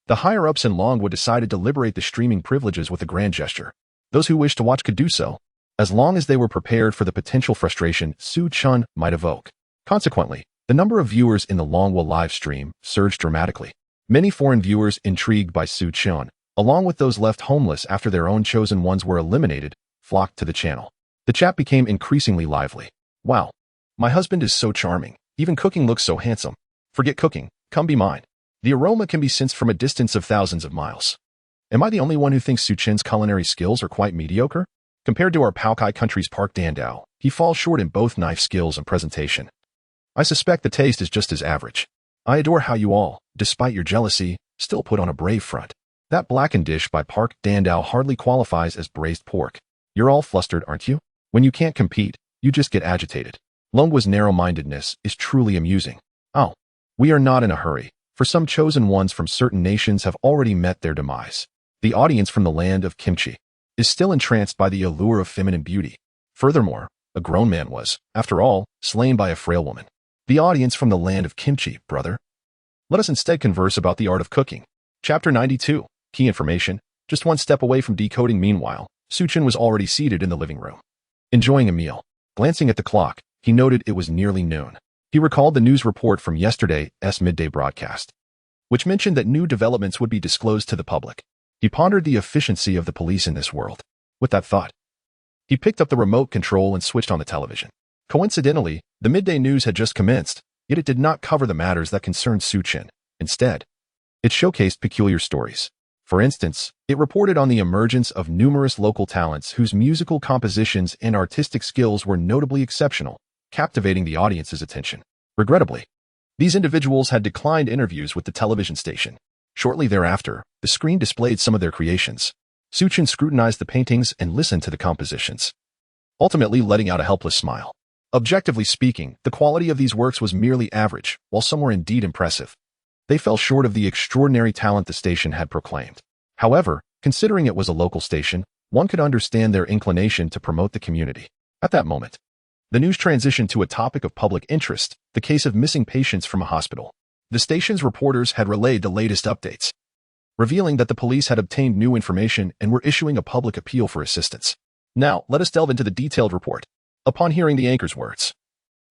the higher-ups in Longwa decided to liberate the streaming privileges with a grand gesture. Those who wished to watch could do so, as long as they were prepared for the potential frustration Chen might evoke. Consequently, the number of viewers in the Longwa live stream surged dramatically. Many foreign viewers intrigued by Chen, along with those left homeless after their own chosen ones were eliminated, flocked to the channel. The chat became increasingly lively. Wow, my husband is so charming. Even cooking looks so handsome. Forget cooking, come be mine. The aroma can be sensed from a distance of thousands of miles. Am I the only one who thinks Su Chen's culinary skills are quite mediocre? Compared to our Paokai country's Park Dandao, he falls short in both knife skills and presentation. I suspect the taste is just as average. I adore how you all, despite your jealousy, still put on a brave front. That blackened dish by Park Dandao hardly qualifies as braised pork. You're all flustered, aren't you? When you can't compete, you just get agitated. Longwa's narrow-mindedness is truly amusing. Oh, we are not in a hurry, for some chosen ones from certain nations have already met their demise. The audience from the land of kimchi is still entranced by the allure of feminine beauty. Furthermore, a grown man was, after all, slain by a frail woman. The audience from the land of kimchi, brother. Let us instead converse about the art of cooking. Chapter 92. Key information. Just one step away from decoding. Meanwhile, Su Chen was already seated in the living room, enjoying a meal. Glancing at the clock, he noted it was nearly noon. He recalled the news report from yesterday's midday broadcast, which mentioned that new developments would be disclosed to the public. He pondered the efficiency of the police in this world. With that thought, he picked up the remote control and switched on the television. Coincidentally, the midday news had just commenced, yet it did not cover the matters that concerned Su Chen. Instead, it showcased peculiar stories. For instance, it reported on the emergence of numerous local talents whose musical compositions and artistic skills were notably exceptional, captivating the audience's attention. Regrettably, these individuals had declined interviews with the television station. Shortly thereafter, the screen displayed some of their creations. Su Chen scrutinized the paintings and listened to the compositions, ultimately letting out a helpless smile. Objectively speaking, the quality of these works was merely average, while some were indeed impressive. They fell short of the extraordinary talent the station had proclaimed. However, considering it was a local station, one could understand their inclination to promote the community. At that moment, the news transitioned to a topic of public interest, the case of missing patients from a hospital. The station's reporters had relayed the latest updates, revealing that the police had obtained new information and were issuing a public appeal for assistance. Now, let us delve into the detailed report. Upon hearing the anchor's words,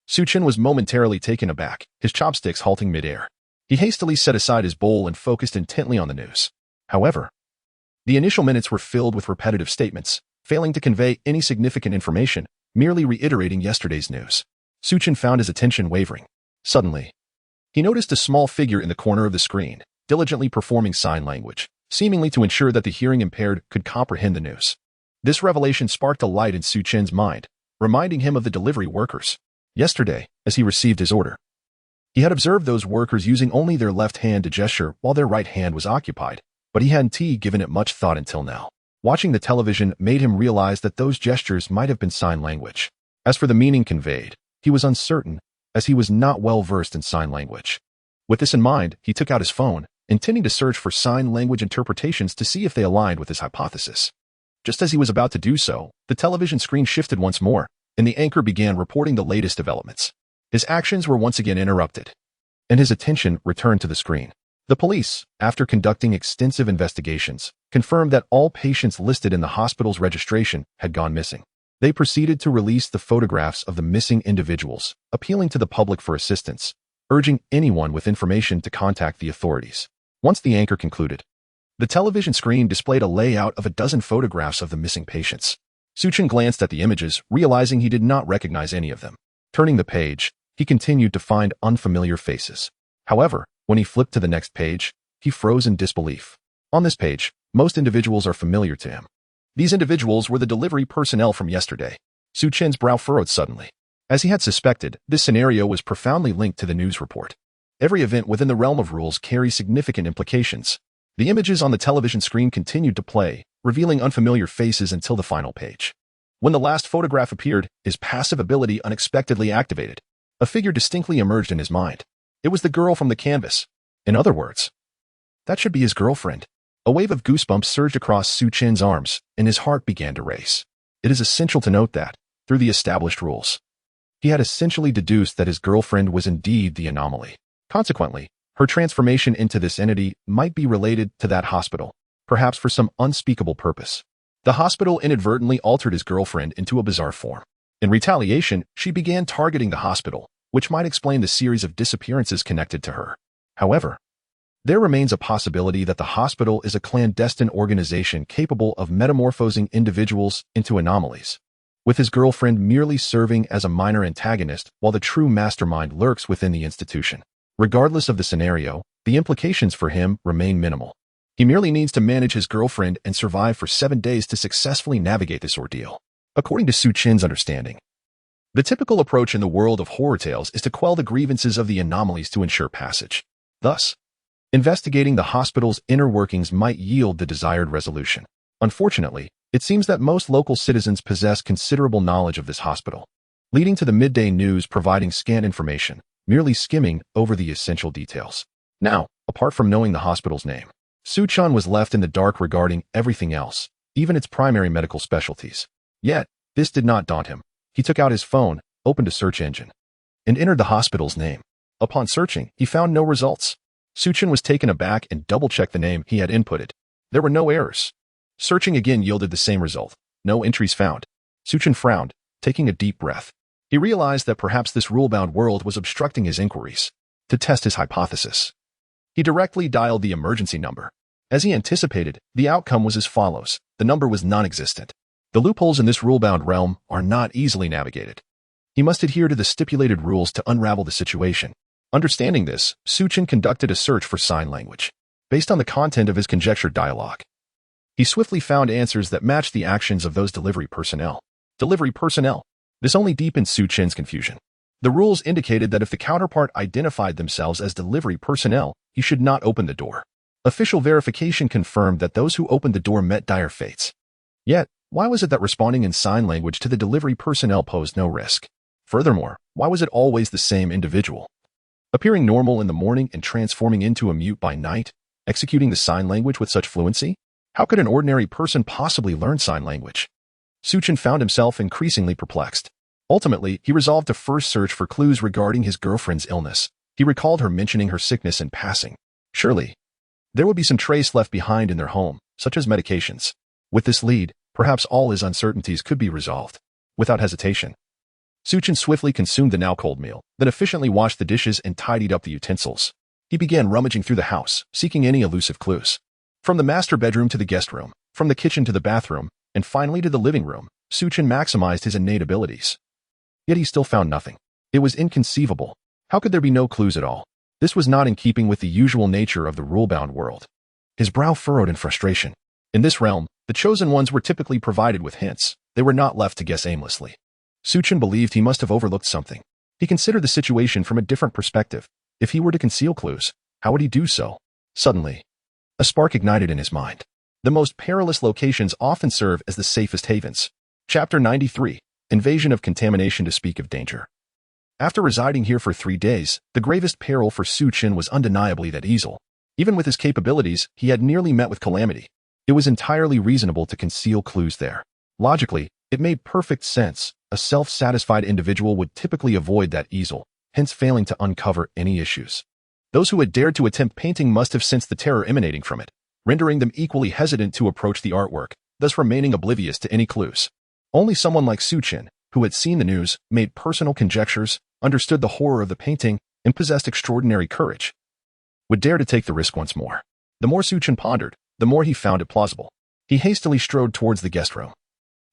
Su Chen was momentarily taken aback, his chopsticks halting midair. He hastily set aside his bowl and focused intently on the news. However, the initial minutes were filled with repetitive statements, failing to convey any significant information, merely reiterating yesterday's news. Su Chen found his attention wavering. Suddenly, he noticed a small figure in the corner of the screen, diligently performing sign language, seemingly to ensure that the hearing impaired could comprehend the news. This revelation sparked a light in Su Chen's mind, reminding him of the delivery workers. Yesterday, as he received his order, he had observed those workers using only their left hand to gesture while their right hand was occupied, but he hadn't given it much thought until now. Watching the television made him realize that those gestures might have been sign language. As for the meaning conveyed, he was uncertain, as he was not well versed in sign language. With this in mind, he took out his phone, intending to search for sign language interpretations to see if they aligned with his hypothesis. Just as he was about to do so, the television screen shifted once more, and the anchor began reporting the latest developments. His actions were once again interrupted, and his attention returned to the screen. The police, after conducting extensive investigations, confirmed that all patients listed in the hospital's registration had gone missing. They proceeded to release the photographs of the missing individuals, appealing to the public for assistance, urging anyone with information to contact the authorities. Once the anchor concluded, the television screen displayed a layout of a dozen photographs of the missing patients. Su Chen glanced at the images, realizing he did not recognize any of them. Turning the page, he continued to find unfamiliar faces. However, when he flipped to the next page, he froze in disbelief. On this page, most individuals are familiar to him. These individuals were the delivery personnel from yesterday. Su Chen's brow furrowed suddenly. As he had suspected, this scenario was profoundly linked to the news report. Every event within the realm of rules carries significant implications. The images on the television screen continued to play, revealing unfamiliar faces until the final page. When the last photograph appeared, his passive ability unexpectedly activated. A figure distinctly emerged in his mind. It was the girl from the canvas. In other words, that should be his girlfriend. A wave of goosebumps surged across Su Chen's arms, and his heart began to race. It is essential to note that, through the established rules, he had essentially deduced that his girlfriend was indeed the anomaly. Consequently, her transformation into this entity might be related to that hospital, perhaps for some unspeakable purpose. The hospital inadvertently altered his girlfriend into a bizarre form. In retaliation, she began targeting the hospital, which might explain the series of disappearances connected to her. However, there remains a possibility that the hospital is a clandestine organization capable of metamorphosing individuals into anomalies. with his girlfriend merely serving as a minor antagonist while the true mastermind lurks within the institution. Regardless of the scenario, the implications for him remain minimal. He merely needs to manage his girlfriend and survive for 7 days to successfully navigate this ordeal. According to Chen's understanding, the typical approach in the world of horror tales is to quell the grievances of the anomalies to ensure passage. Thus, investigating the hospital's inner workings might yield the desired resolution. Unfortunately, it seems that most local citizens possess considerable knowledge of this hospital, leading to the midday news providing scant information, merely skimming over the essential details. Now, apart from knowing the hospital's name, Chen was left in the dark regarding everything else, even its primary medical specialties. Yet, this did not daunt him. He took out his phone, opened a search engine, and entered the hospital's name. Upon searching, he found no results. Chen was taken aback and double-checked the name he had inputted. There were no errors. Searching again yielded the same result. No entries found. Chen frowned, taking a deep breath. He realized that perhaps this rule-bound world was obstructing his inquiries. To test his hypothesis, he directly dialed the emergency number. As he anticipated, the outcome was as follows. The number was non-existent. The loopholes in this rule-bound realm are not easily navigated. He must adhere to the stipulated rules to unravel the situation. Understanding this, Chen conducted a search for sign language. Based on the content of his conjectured dialogue, he swiftly found answers that matched the actions of those delivery personnel. Delivery personnel. This only deepened Chen's confusion. The rules indicated that if the counterpart identified themselves as delivery personnel, he should not open the door. Official verification confirmed that those who opened the door met dire fates. Yet, why was it that responding in sign language to the delivery personnel posed no risk? Furthermore, why was it always the same individual, appearing normal in the morning and transforming into a mute by night, executing the sign language with such fluency? How could an ordinary person possibly learn sign language? Chen found himself increasingly perplexed. Ultimately, he resolved to first search for clues regarding his girlfriend's illness. He recalled her mentioning her sickness in passing. Surely, there would be some trace left behind in their home, such as medications. With this lead, perhaps all his uncertainties could be resolved. Without hesitation, Chen swiftly consumed the now-cold meal, then efficiently washed the dishes and tidied up the utensils. He began rummaging through the house, seeking any elusive clues. From the master bedroom to the guest room, from the kitchen to the bathroom, and finally to the living room, Chen maximized his innate abilities. Yet he still found nothing. It was inconceivable. How could there be no clues at all? This was not in keeping with the usual nature of the rule-bound world. His brow furrowed in frustration. In this realm, the chosen ones were typically provided with hints. They were not left to guess aimlessly. Chen believed he must have overlooked something. He considered the situation from a different perspective. If he were to conceal clues, how would he do so? Suddenly, a spark ignited in his mind. The most perilous locations often serve as the safest havens. Chapter 93. Invasion of Contamination to speak of danger. After residing here for 3 days, the gravest peril for Chen was undeniably that easel. Even with his capabilities, he had nearly met with calamity. It was entirely reasonable to conceal clues there. Logically, it made perfect sense. A self-satisfied individual would typically avoid that easel, hence failing to uncover any issues. Those who had dared to attempt painting must have sensed the terror emanating from it, rendering them equally hesitant to approach the artwork, thus remaining oblivious to any clues. Only someone like Chen, who had seen the news, made personal conjectures, understood the horror of the painting, and possessed extraordinary courage, would dare to take the risk once more. The more Chen pondered, the more he found it plausible. He hastily strode towards the guest room,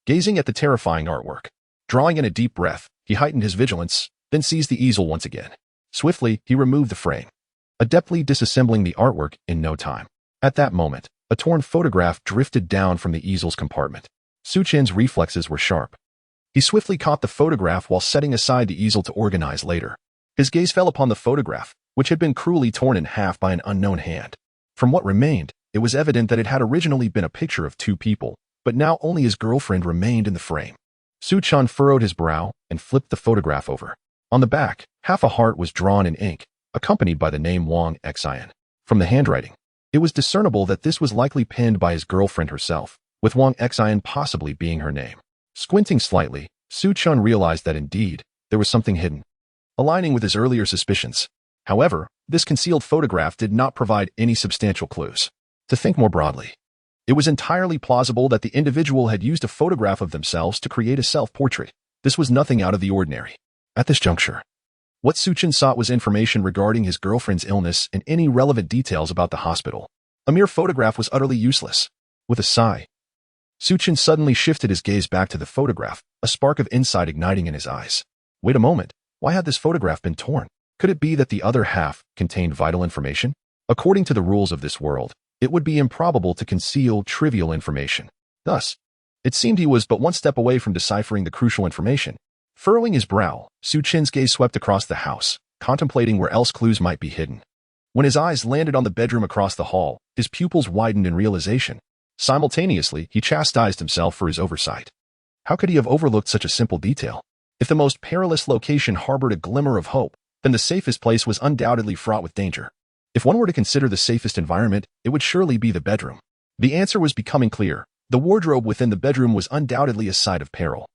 gazing at the terrifying artwork. Drawing in a deep breath, he heightened his vigilance, then seized the easel once again. Swiftly, he removed the frame, adeptly disassembling the artwork in no time. At that moment, a torn photograph drifted down from the easel's compartment. Chen's reflexes were sharp. He swiftly caught the photograph while setting aside the easel to organize later. His gaze fell upon the photograph, which had been cruelly torn in half by an unknown hand. From what remained, it was evident that it had originally been a picture of 2 people, but now only his girlfriend remained in the frame. Chen furrowed his brow and flipped the photograph over. On the back, half a heart was drawn in ink, accompanied by the name Wang Xian. From the handwriting, it was discernible that this was likely penned by his girlfriend herself, with Wang Xian possibly being her name. Squinting slightly, Chen realized that indeed, there was something hidden, aligning with his earlier suspicions. However, this concealed photograph did not provide any substantial clues. To think more broadly, it was entirely plausible that the individual had used a photograph of themselves to create a self-portrait. This was nothing out of the ordinary. At this juncture, what Chen sought was information regarding his girlfriend's illness and any relevant details about the hospital. A mere photograph was utterly useless. With a sigh, Chen suddenly shifted his gaze back to the photograph, a spark of insight igniting in his eyes. Wait a moment, why had this photograph been torn? Could it be that the other half contained vital information? According to the rules of this world, it would be improbable to conceal trivial information. Thus, it seemed he was but one step away from deciphering the crucial information. Furrowing his brow, Chen's gaze swept across the house, contemplating where else clues might be hidden. When his eyes landed on the bedroom across the hall, his pupils widened in realization. Simultaneously, he chastised himself for his oversight. How could he have overlooked such a simple detail? If the most perilous location harbored a glimmer of hope, then the safest place was undoubtedly fraught with danger. If one were to consider the safest environment, it would surely be the bedroom. The answer was becoming clear. The wardrobe within the bedroom was undoubtedly a site of peril.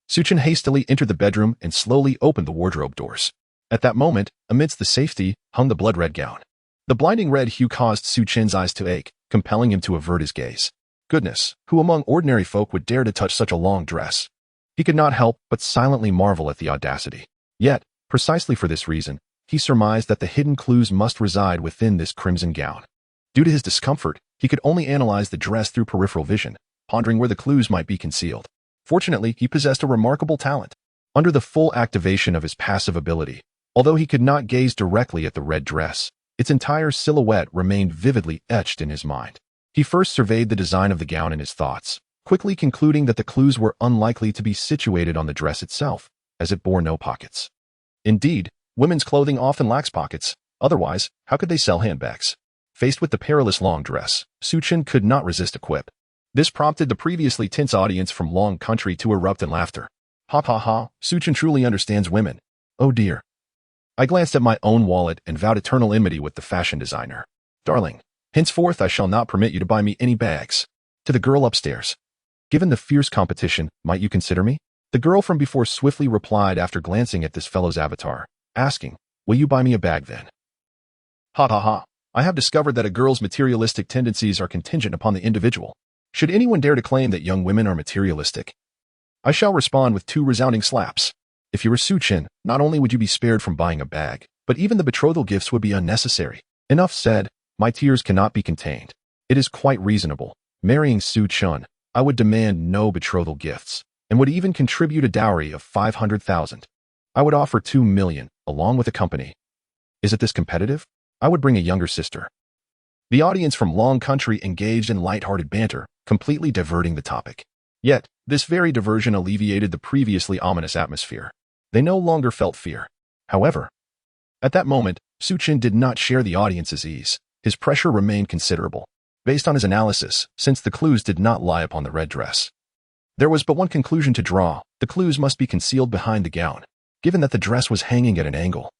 Chen hastily entered the bedroom and slowly opened the wardrobe doors. At that moment, amidst the safety, hung the blood-red gown. The blinding red hue caused Chen's eyes to ache, compelling him to avert his gaze. Goodness, who among ordinary folk would dare to touch such a long dress? He could not help but silently marvel at the audacity. Yet, precisely for this reason, he surmised that the hidden clues must reside within this crimson gown. Due to his discomfort, he could only analyze the dress through peripheral vision, pondering where the clues might be concealed. Fortunately, he possessed a remarkable talent. Under the full activation of his passive ability, although he could not gaze directly at the red dress, its entire silhouette remained vividly etched in his mind. He first surveyed the design of the gown in his thoughts, quickly concluding that the clues were unlikely to be situated on the dress itself, as it bore no pockets. Indeed, women's clothing often lacks pockets, otherwise, how could they sell handbags? Faced with the perilous long dress, Chen could not resist a quip. This prompted the previously tense audience from Long Country to erupt in laughter. Ha ha ha, Chen truly understands women. Oh dear. I glanced at my own wallet and vowed eternal enmity with the fashion designer. Darling, henceforth I shall not permit you to buy me any bags. To the girl upstairs. Given the fierce competition, might you consider me? The girl from before swiftly replied after glancing at this fellow's avatar, asking, will you buy me a bag then? Ha ha ha. I have discovered that a girl's materialistic tendencies are contingent upon the individual. Should anyone dare to claim that young women are materialistic, I shall respond with 2 resounding slaps. If you were Chen, not only would you be spared from buying a bag, but even the betrothal gifts would be unnecessary. Enough said, my tears cannot be contained. It is quite reasonable. Marrying Chen, I would demand no betrothal gifts, and would even contribute a dowry of 500,000. I would offer 2 million, along with a company. Is it this competitive? I would bring a younger sister. The audience from Long Country engaged in light-hearted banter, completely diverting the topic. Yet, this very diversion alleviated the previously ominous atmosphere. They no longer felt fear. However, at that moment, Chen did not share the audience's ease. His pressure remained considerable. Based on his analysis, since the clues did not lie upon the red dress, there was but one conclusion to draw. The clues must be concealed behind the gown, given that the dress was hanging at an angle.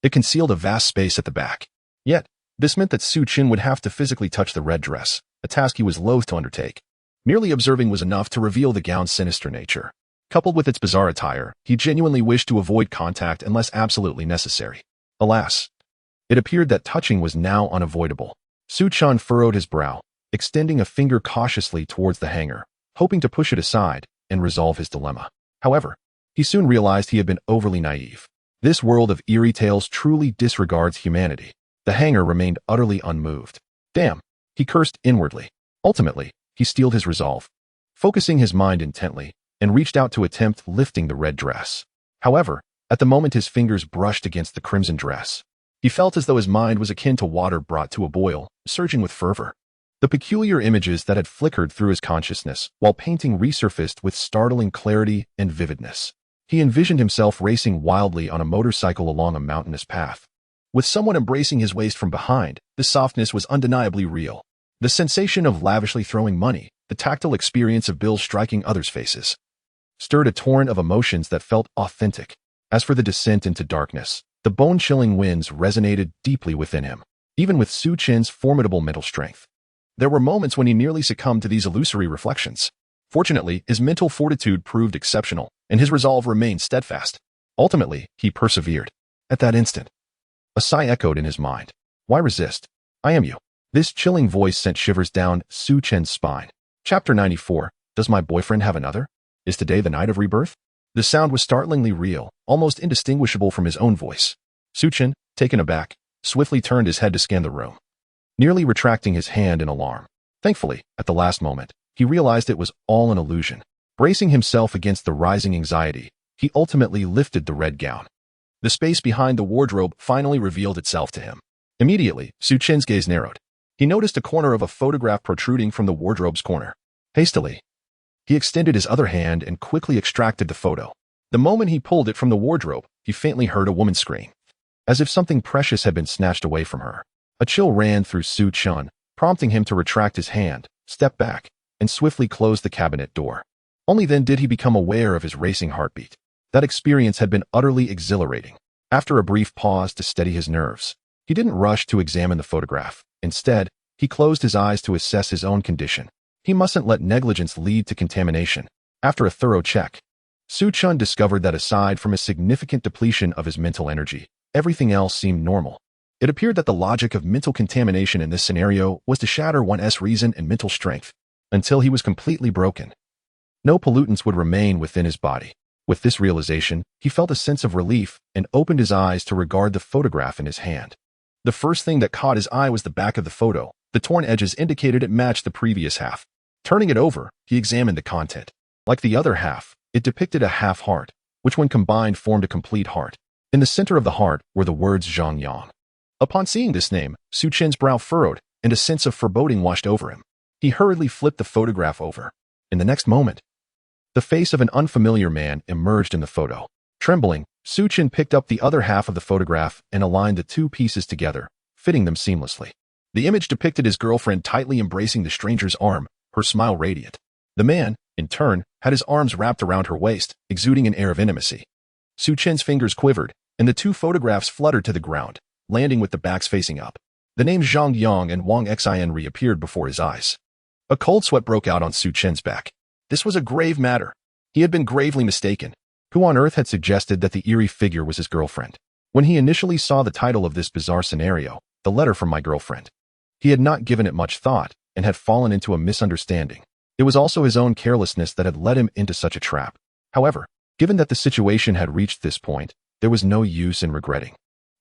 It concealed a vast space at the back. Yet, this meant that Chen would have to physically touch the red dress, a task he was loath to undertake. Merely observing was enough to reveal the gown's sinister nature. Coupled with its bizarre attire, he genuinely wished to avoid contact unless absolutely necessary. Alas, it appeared that touching was now unavoidable. Chen furrowed his brow, extending a finger cautiously towards the hanger, hoping to push it aside and resolve his dilemma. However, he soon realized he had been overly naive. This world of eerie tales truly disregards humanity. The hanger remained utterly unmoved. Damn, he cursed inwardly. Ultimately, he steeled his resolve, focusing his mind intently, and reached out to attempt lifting the red dress. However, at the moment his fingers brushed against the crimson dress, he felt as though his mind was akin to water brought to a boil, surging with fervor. The peculiar images that had flickered through his consciousness while painting resurfaced with startling clarity and vividness. He envisioned himself racing wildly on a motorcycle along a mountainous path. With someone embracing his waist from behind, the softness was undeniably real. The sensation of lavishly throwing money, the tactile experience of bills striking others' faces, stirred a torrent of emotions that felt authentic. As for the descent into darkness, the bone-chilling winds resonated deeply within him, even with Chen's formidable mental strength. There were moments when he nearly succumbed to these illusory reflections. Fortunately, his mental fortitude proved exceptional, and his resolve remained steadfast. Ultimately, he persevered. At that instant, a sigh echoed in his mind. Why resist? I am you. This chilling voice sent shivers down Chen's spine. Chapter 94. Does my boyfriend have another? Is today the night of rebirth? The sound was startlingly real, almost indistinguishable from his own voice. Chen, taken aback, swiftly turned his head to scan the room, nearly retracting his hand in alarm. Thankfully, at the last moment, he realized it was all an illusion. Bracing himself against the rising anxiety, he ultimately lifted the red gown. The space behind the wardrobe finally revealed itself to him. Immediately, Chen's gaze narrowed. He noticed a corner of a photograph protruding from the wardrobe's corner. Hastily, he extended his other hand and quickly extracted the photo. The moment he pulled it from the wardrobe, he faintly heard a woman scream, as if something precious had been snatched away from her. A chill ran through Chen, prompting him to retract his hand, step back, and swiftly close the cabinet door. Only then did he become aware of his racing heartbeat. That experience had been utterly exhilarating. After a brief pause to steady his nerves, he didn't rush to examine the photograph. Instead, he closed his eyes to assess his own condition. He mustn't let negligence lead to contamination. After a thorough check, Chen discovered that aside from a significant depletion of his mental energy, everything else seemed normal. It appeared that the logic of mental contamination in this scenario was to shatter one's reason and mental strength until he was completely broken. No pollutants would remain within his body. With this realization, he felt a sense of relief and opened his eyes to regard the photograph in his hand. The first thing that caught his eye was the back of the photo. The torn edges indicated it matched the previous half. Turning it over, he examined the content. Like the other half, it depicted a half heart, which when combined formed a complete heart. In the center of the heart were the words Zhang Yang. Upon seeing this name, Chen's brow furrowed and a sense of foreboding washed over him. He hurriedly flipped the photograph over. In the next moment, the face of an unfamiliar man emerged in the photo. Trembling, Chen picked up the other half of the photograph and aligned the two pieces together, fitting them seamlessly. The image depicted his girlfriend tightly embracing the stranger's arm, her smile radiant. The man, in turn, had his arms wrapped around her waist, exuding an air of intimacy. Chen's fingers quivered, and the two photographs fluttered to the ground, landing with the backs facing up. The names Zhang Yang and Wang Xin reappeared before his eyes. A cold sweat broke out on Chen's back. This was a grave matter. He had been gravely mistaken. Who on earth had suggested that the eerie figure was his girlfriend? When he initially saw the title of this bizarre scenario, The Letter from My Girlfriend, he had not given it much thought and had fallen into a misunderstanding. It was also his own carelessness that had led him into such a trap. However, given that the situation had reached this point, there was no use in regretting.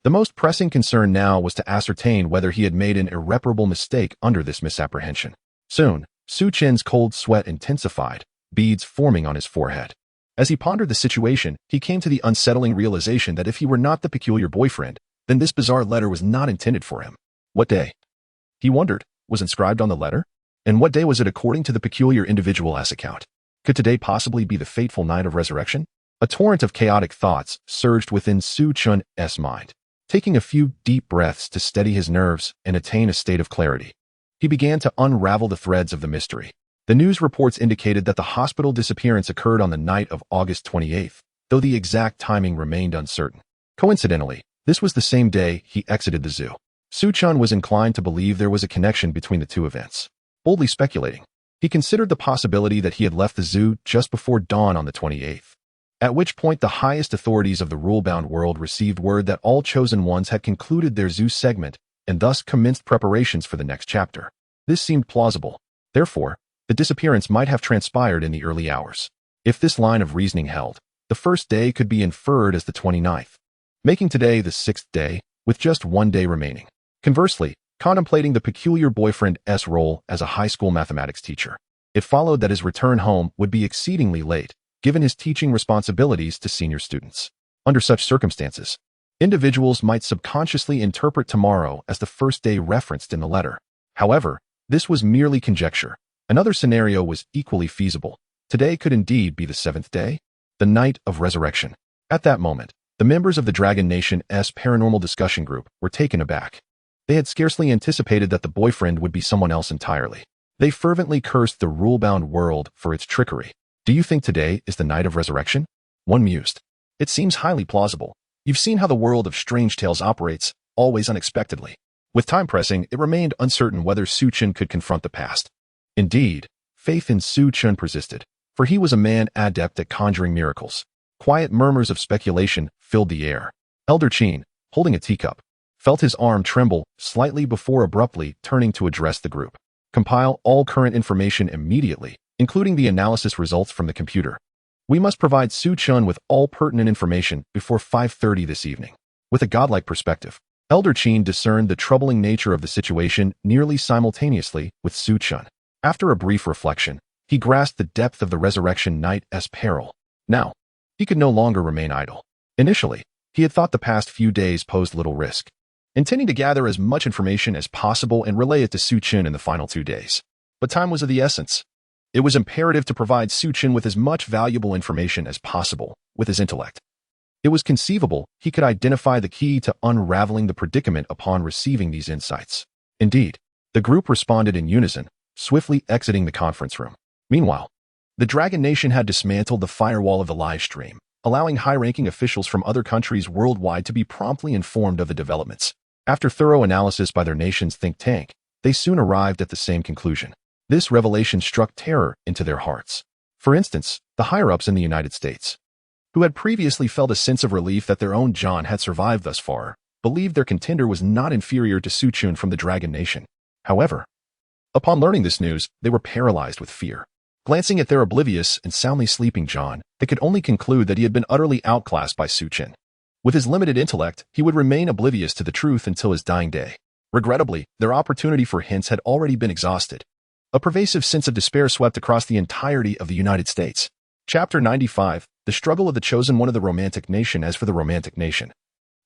The most pressing concern now was to ascertain whether he had made an irreparable mistake under this misapprehension. Soon, Chen's cold sweat intensified, beads forming on his forehead. As he pondered the situation, he came to the unsettling realization that if he were not the peculiar boyfriend, then this bizarre letter was not intended for him. What day, he wondered, was inscribed on the letter? And what day was it according to the peculiar individual's account? Could today possibly be the fateful night of resurrection? A torrent of chaotic thoughts surged within Chen's mind. Taking a few deep breaths to steady his nerves and attain a state of clarity, he began to unravel the threads of the mystery. The news reports indicated that the hospital disappearance occurred on the night of August 28th, though the exact timing remained uncertain. Coincidentally, this was the same day he exited the zoo. Chen was inclined to believe there was a connection between the two events. Boldly speculating, he considered the possibility that he had left the zoo just before dawn on the 28th, at which point the highest authorities of the rule-bound world received word that all chosen ones had concluded their zoo segment and thus commenced preparations for the next chapter. This seemed plausible. Therefore, the disappearance might have transpired in the early hours. If this line of reasoning held, the first day could be inferred as the 29th, making today the 6th day, with just one day remaining. Conversely, contemplating the peculiar boyfriend's role as a high school mathematics teacher, it followed that his return home would be exceedingly late, given his teaching responsibilities to senior students. Under such circumstances, individuals might subconsciously interpret tomorrow as the first day referenced in the letter. However, this was merely conjecture. Another scenario was equally feasible. Today could indeed be the 7th day, the night of resurrection. At that moment, the members of the Dragon Nation's paranormal discussion group were taken aback. They had scarcely anticipated that the boyfriend would be someone else entirely. They fervently cursed the rule-bound world for its trickery. Do you think today is the night of resurrection? One mused. It seems highly plausible. You've seen how the world of strange tales operates, always unexpectedly. With time pressing, it remained uncertain whether Chen could confront the past. Indeed, faith in Chen persisted, for he was a man adept at conjuring miracles. Quiet murmurs of speculation filled the air. Elder Chen, holding a teacup, felt his arm tremble slightly before abruptly turning to address the group. Compile all current information immediately, including the analysis results from the computer. We must provide Chen with all pertinent information before 5:30 this evening. With a godlike perspective, Elder Chen discerned the troubling nature of the situation nearly simultaneously with Chen. After a brief reflection, He grasped the depth of the resurrection knight's peril. Now, he could no longer remain idle. Initially, he had thought the past few days posed little risk, intending to gather as much information as possible and relay it to Chen in the final 2 days. But time was of the essence. It was imperative to provide Chen with as much valuable information as possible with his intellect. It was conceivable he could identify the key to unraveling the predicament upon receiving these insights. Indeed, the group responded in unison, swiftly exiting the conference room. Meanwhile, the Dragon Nation had dismantled the firewall of the live stream, allowing high-ranking officials from other countries worldwide to be promptly informed of the developments. After thorough analysis by their nation's think tank, they soon arrived at the same conclusion. This revelation struck terror into their hearts. For instance, the higher-ups in the United States, who had previously felt a sense of relief that their own John had survived thus far, believed their contender was not inferior to Chen from the Dragon Nation. However, upon learning this news, they were paralyzed with fear. Glancing at their oblivious and soundly sleeping John, they could only conclude that he had been utterly outclassed by Chen. With his limited intellect, he would remain oblivious to the truth until his dying day. Regrettably, their opportunity for hints had already been exhausted. A pervasive sense of despair swept across the entirety of the United States. Chapter 95, The Struggle of the Chosen One of the Romantic Nation. As for the Romantic Nation,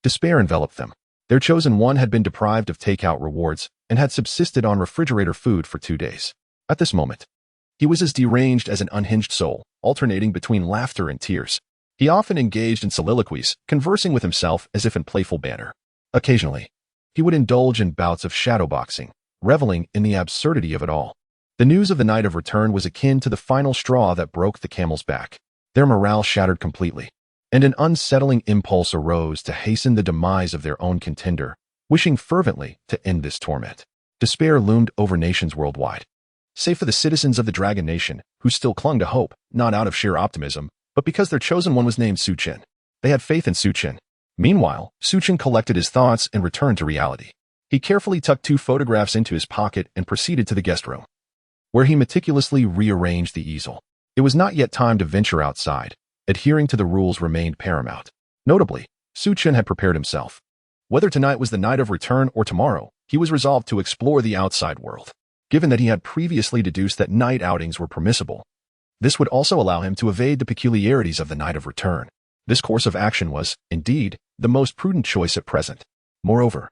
despair enveloped them. Their chosen one had been deprived of takeout rewards and had subsisted on refrigerator food for 2 days. At this moment, he was as deranged as an unhinged soul, alternating between laughter and tears. He often engaged in soliloquies, conversing with himself as if in playful banter. Occasionally, he would indulge in bouts of shadowboxing, reveling in the absurdity of it all. The news of the night of return was akin to the final straw that broke the camel's back. Their morale shattered completely, and an unsettling impulse arose to hasten the demise of their own contender, wishing fervently to end this torment. Despair loomed over nations worldwide. Save for the citizens of the Dragon Nation, who still clung to hope, not out of sheer optimism, but because their chosen one was named Chen. They had faith in Chen. Meanwhile, Chen collected his thoughts and returned to reality. He carefully tucked 2 photographs into his pocket and proceeded to the guest room, where he meticulously rearranged the easel. It was not yet time to venture outside. Adhering to the rules remained paramount. Notably, Chen had prepared himself. Whether tonight was the night of return or tomorrow, he was resolved to explore the outside world. Given that he had previously deduced that night outings were permissible, this would also allow him to evade the peculiarities of the night of return. This course of action was, indeed, the most prudent choice at present. Moreover,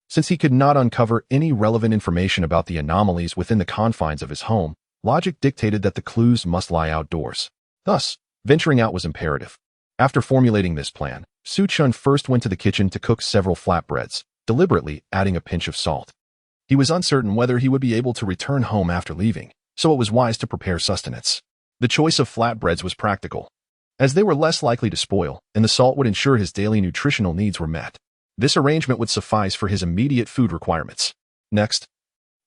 since he could not uncover any relevant information about the anomalies within the confines of his home, logic dictated that the clues must lie outdoors. Thus, venturing out was imperative. After formulating this plan, Chen first went to the kitchen to cook several flatbreads, deliberately adding a pinch of salt. He was uncertain whether he would be able to return home after leaving, so it was wise to prepare sustenance. The choice of flatbreads was practical, as they were less likely to spoil, and the salt would ensure his daily nutritional needs were met. This arrangement would suffice for his immediate food requirements. Next,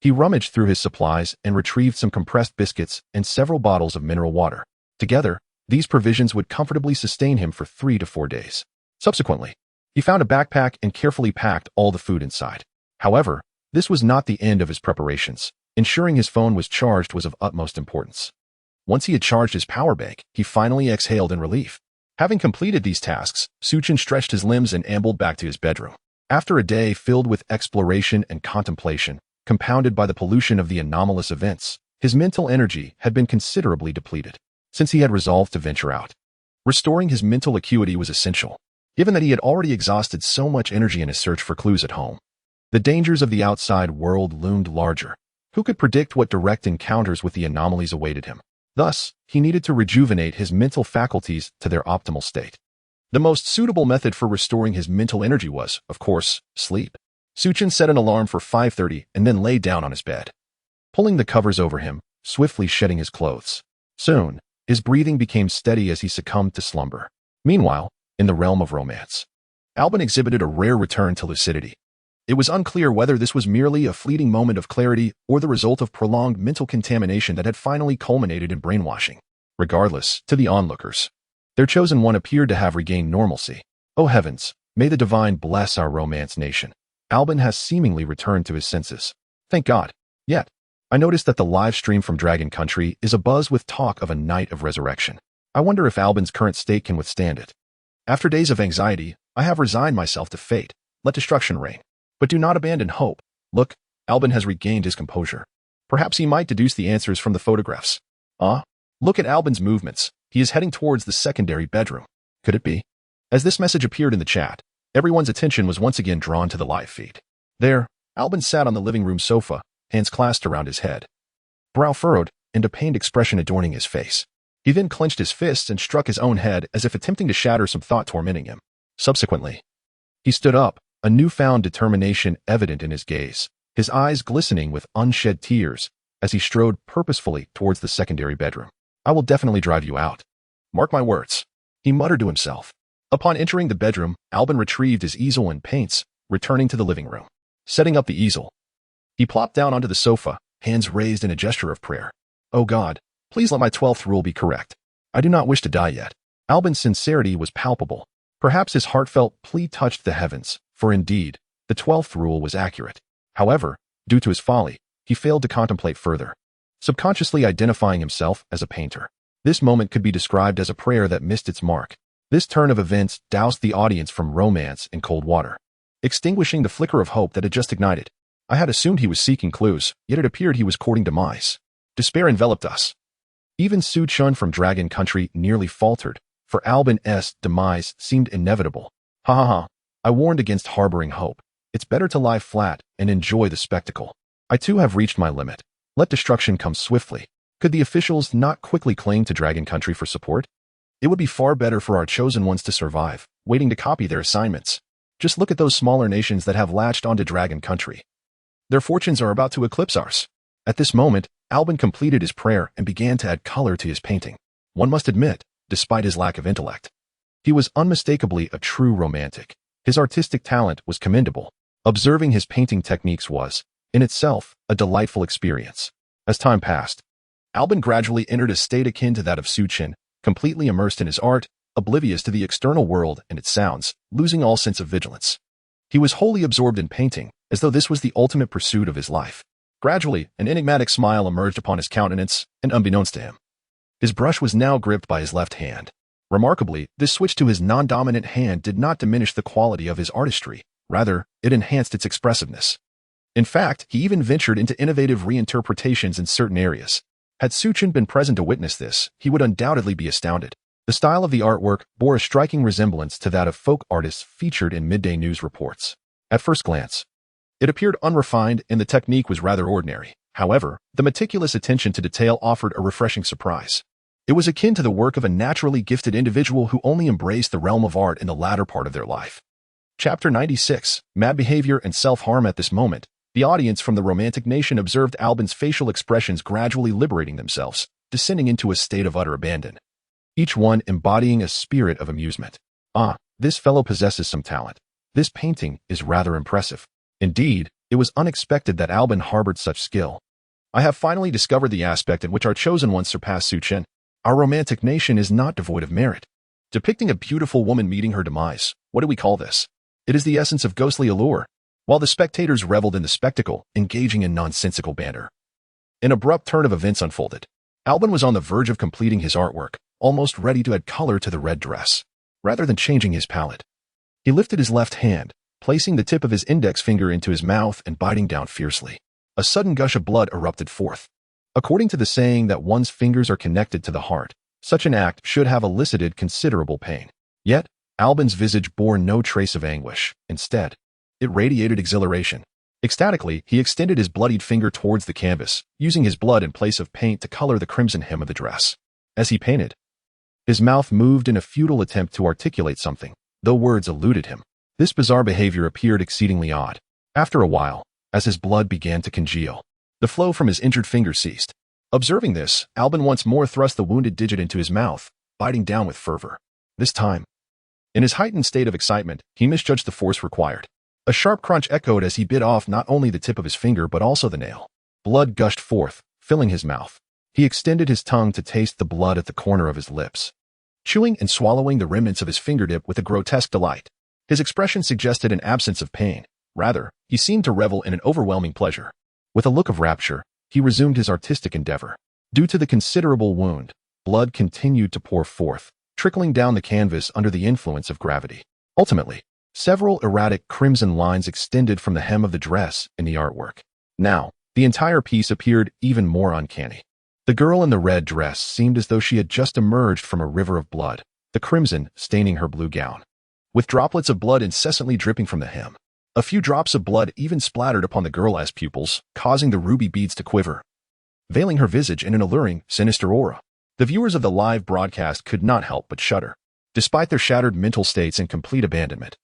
he rummaged through his supplies and retrieved some compressed biscuits and several bottles of mineral water. Together, these provisions would comfortably sustain him for 3 to 4 days. Subsequently, he found a backpack and carefully packed all the food inside. However, this was not the end of his preparations. Ensuring his phone was charged was of utmost importance. Once he had charged his power bank, he finally exhaled in relief. Having completed these tasks, Chen stretched his limbs and ambled back to his bedroom. After a day filled with exploration and contemplation, compounded by the pollution of the anomalous events, his mental energy had been considerably depleted. Since he had resolved to venture out, restoring his mental acuity was essential, given that he had already exhausted so much energy in his search for clues at home. The dangers of the outside world loomed larger. Who could predict what direct encounters with the anomalies awaited him? Thus, he needed to rejuvenate his mental faculties to their optimal state. The most suitable method for restoring his mental energy was, of course, sleep. Chen set an alarm for 5:30 and then lay down on his bed, pulling the covers over him, swiftly shedding his clothes. Soon, his breathing became steady as he succumbed to slumber. Meanwhile, in the realm of romance, Albin exhibited a rare return to lucidity. It was unclear whether this was merely a fleeting moment of clarity or the result of prolonged mental contamination that had finally culminated in brainwashing. Regardless, to the onlookers, their chosen one appeared to have regained normalcy. Oh heavens, may the divine bless our romance nation. Albin has seemingly returned to his senses. Thank God. Yet, I noticed that the live stream from Dragon Country is abuzz with talk of a night of resurrection. I wonder if Albin's current state can withstand it. After days of anxiety, I have resigned myself to fate. Let destruction reign. But do not abandon hope. Look, Albin has regained his composure. Perhaps he might deduce the answers from the photographs. Ah, look at Albin's movements. He is heading towards the secondary bedroom. Could it be? As this message appeared in the chat, everyone's attention was once again drawn to the live feed. There, Albin sat on the living room sofa, hands clasped around his head, brow furrowed, and a pained expression adorning his face. He then clenched his fists and struck his own head as if attempting to shatter some thought tormenting him. Subsequently, he stood up, a newfound determination evident in his gaze, his eyes glistening with unshed tears as he strode purposefully towards the secondary bedroom. I will definitely drive you out. Mark my words, he muttered to himself. Upon entering the bedroom, Albin retrieved his easel and paints, returning to the living room. Setting up the easel, he plopped down onto the sofa, hands raised in a gesture of prayer. Oh God, please let my 12th rule be correct. I do not wish to die yet. Albin's sincerity was palpable. Perhaps his heartfelt plea touched the heavens, for indeed, the 12th rule was accurate. However, due to his folly, he failed to contemplate further, subconsciously identifying himself as a painter. This moment could be described as a prayer that missed its mark. This turn of events doused the audience from romance in cold water, extinguishing the flicker of hope that had just ignited. I had assumed he was seeking clues, yet it appeared he was courting demise. Despair enveloped us. Even Chen from Dragon Country nearly faltered, for Albin's demise seemed inevitable. Ha ha ha, I warned against harboring hope. It's better to lie flat and enjoy the spectacle. I too have reached my limit. Let destruction come swiftly. Could the officials not quickly cling to Dragon Country for support? It would be far better for our chosen ones to survive, waiting to copy their assignments. Just look at those smaller nations that have latched onto Dragon Country. Their fortunes are about to eclipse ours. At this moment, Albin completed his prayer and began to add color to his painting. One must admit, despite his lack of intellect, he was unmistakably a true romantic. His artistic talent was commendable. Observing his painting techniques was, in itself, a delightful experience. As time passed, Albin gradually entered a state akin to that of Chen, completely immersed in his art, oblivious to the external world and its sounds, losing all sense of vigilance. He was wholly absorbed in painting, as though this was the ultimate pursuit of his life. Gradually, an enigmatic smile emerged upon his countenance, and unbeknownst to him, his brush was now gripped by his left hand. Remarkably, this switch to his non-dominant hand did not diminish the quality of his artistry. Rather, it enhanced its expressiveness. In fact, he even ventured into innovative reinterpretations in certain areas. Had Chen been present to witness this, he would undoubtedly be astounded. The style of the artwork bore a striking resemblance to that of folk artists featured in midday news reports. At first glance, it appeared unrefined and the technique was rather ordinary. However, the meticulous attention to detail offered a refreshing surprise. It was akin to the work of a naturally gifted individual who only embraced the realm of art in the latter part of their life. Chapter 96, Mad Behavior and Self-Harm. At this moment, the audience from the romantic nation observed Albin's facial expressions gradually liberating themselves, descending into a state of utter abandon, each one embodying a spirit of amusement. Ah, this fellow possesses some talent. This painting is rather impressive. Indeed, it was unexpected that Albin harbored such skill. I have finally discovered the aspect in which our chosen ones surpass Chen. Our romantic nation is not devoid of merit. Depicting a beautiful woman meeting her demise, what do we call this? It is the essence of ghostly allure, while the spectators reveled in the spectacle, engaging in nonsensical banter. An abrupt turn of events unfolded. Albin was on the verge of completing his artwork, almost ready to add color to the red dress. Rather than changing his palette, he lifted his left hand, placing the tip of his index finger into his mouth and biting down fiercely. A sudden gush of blood erupted forth. According to the saying that one's fingers are connected to the heart, such an act should have elicited considerable pain. Yet, Albin's visage bore no trace of anguish. Instead, it radiated exhilaration. Ecstatically, he extended his bloodied finger towards the canvas, using his blood in place of paint to color the crimson hem of the dress. As he painted, his mouth moved in a futile attempt to articulate something, though words eluded him. This bizarre behavior appeared exceedingly odd. After a while, as his blood began to congeal, the flow from his injured finger ceased. Observing this, Albin once more thrust the wounded digit into his mouth, biting down with fervor. This time, in his heightened state of excitement, he misjudged the force required. A sharp crunch echoed as he bit off not only the tip of his finger but also the nail. Blood gushed forth, filling his mouth. He extended his tongue to taste the blood at the corner of his lips, chewing and swallowing the remnants of his fingertip with a grotesque delight. His expression suggested an absence of pain. Rather, he seemed to revel in an overwhelming pleasure. With a look of rapture, he resumed his artistic endeavor. Due to the considerable wound, blood continued to pour forth, trickling down the canvas under the influence of gravity. Ultimately, several erratic crimson lines extended from the hem of the dress in the artwork. Now, the entire piece appeared even more uncanny. The girl in the red dress seemed as though she had just emerged from a river of blood, the crimson staining her blue gown, with droplets of blood incessantly dripping from the hem. A few drops of blood even splattered upon the girl's pupils, causing the ruby beads to quiver, veiling her visage in an alluring, sinister aura. The viewers of the live broadcast could not help but shudder, despite their shattered mental states and complete abandonment.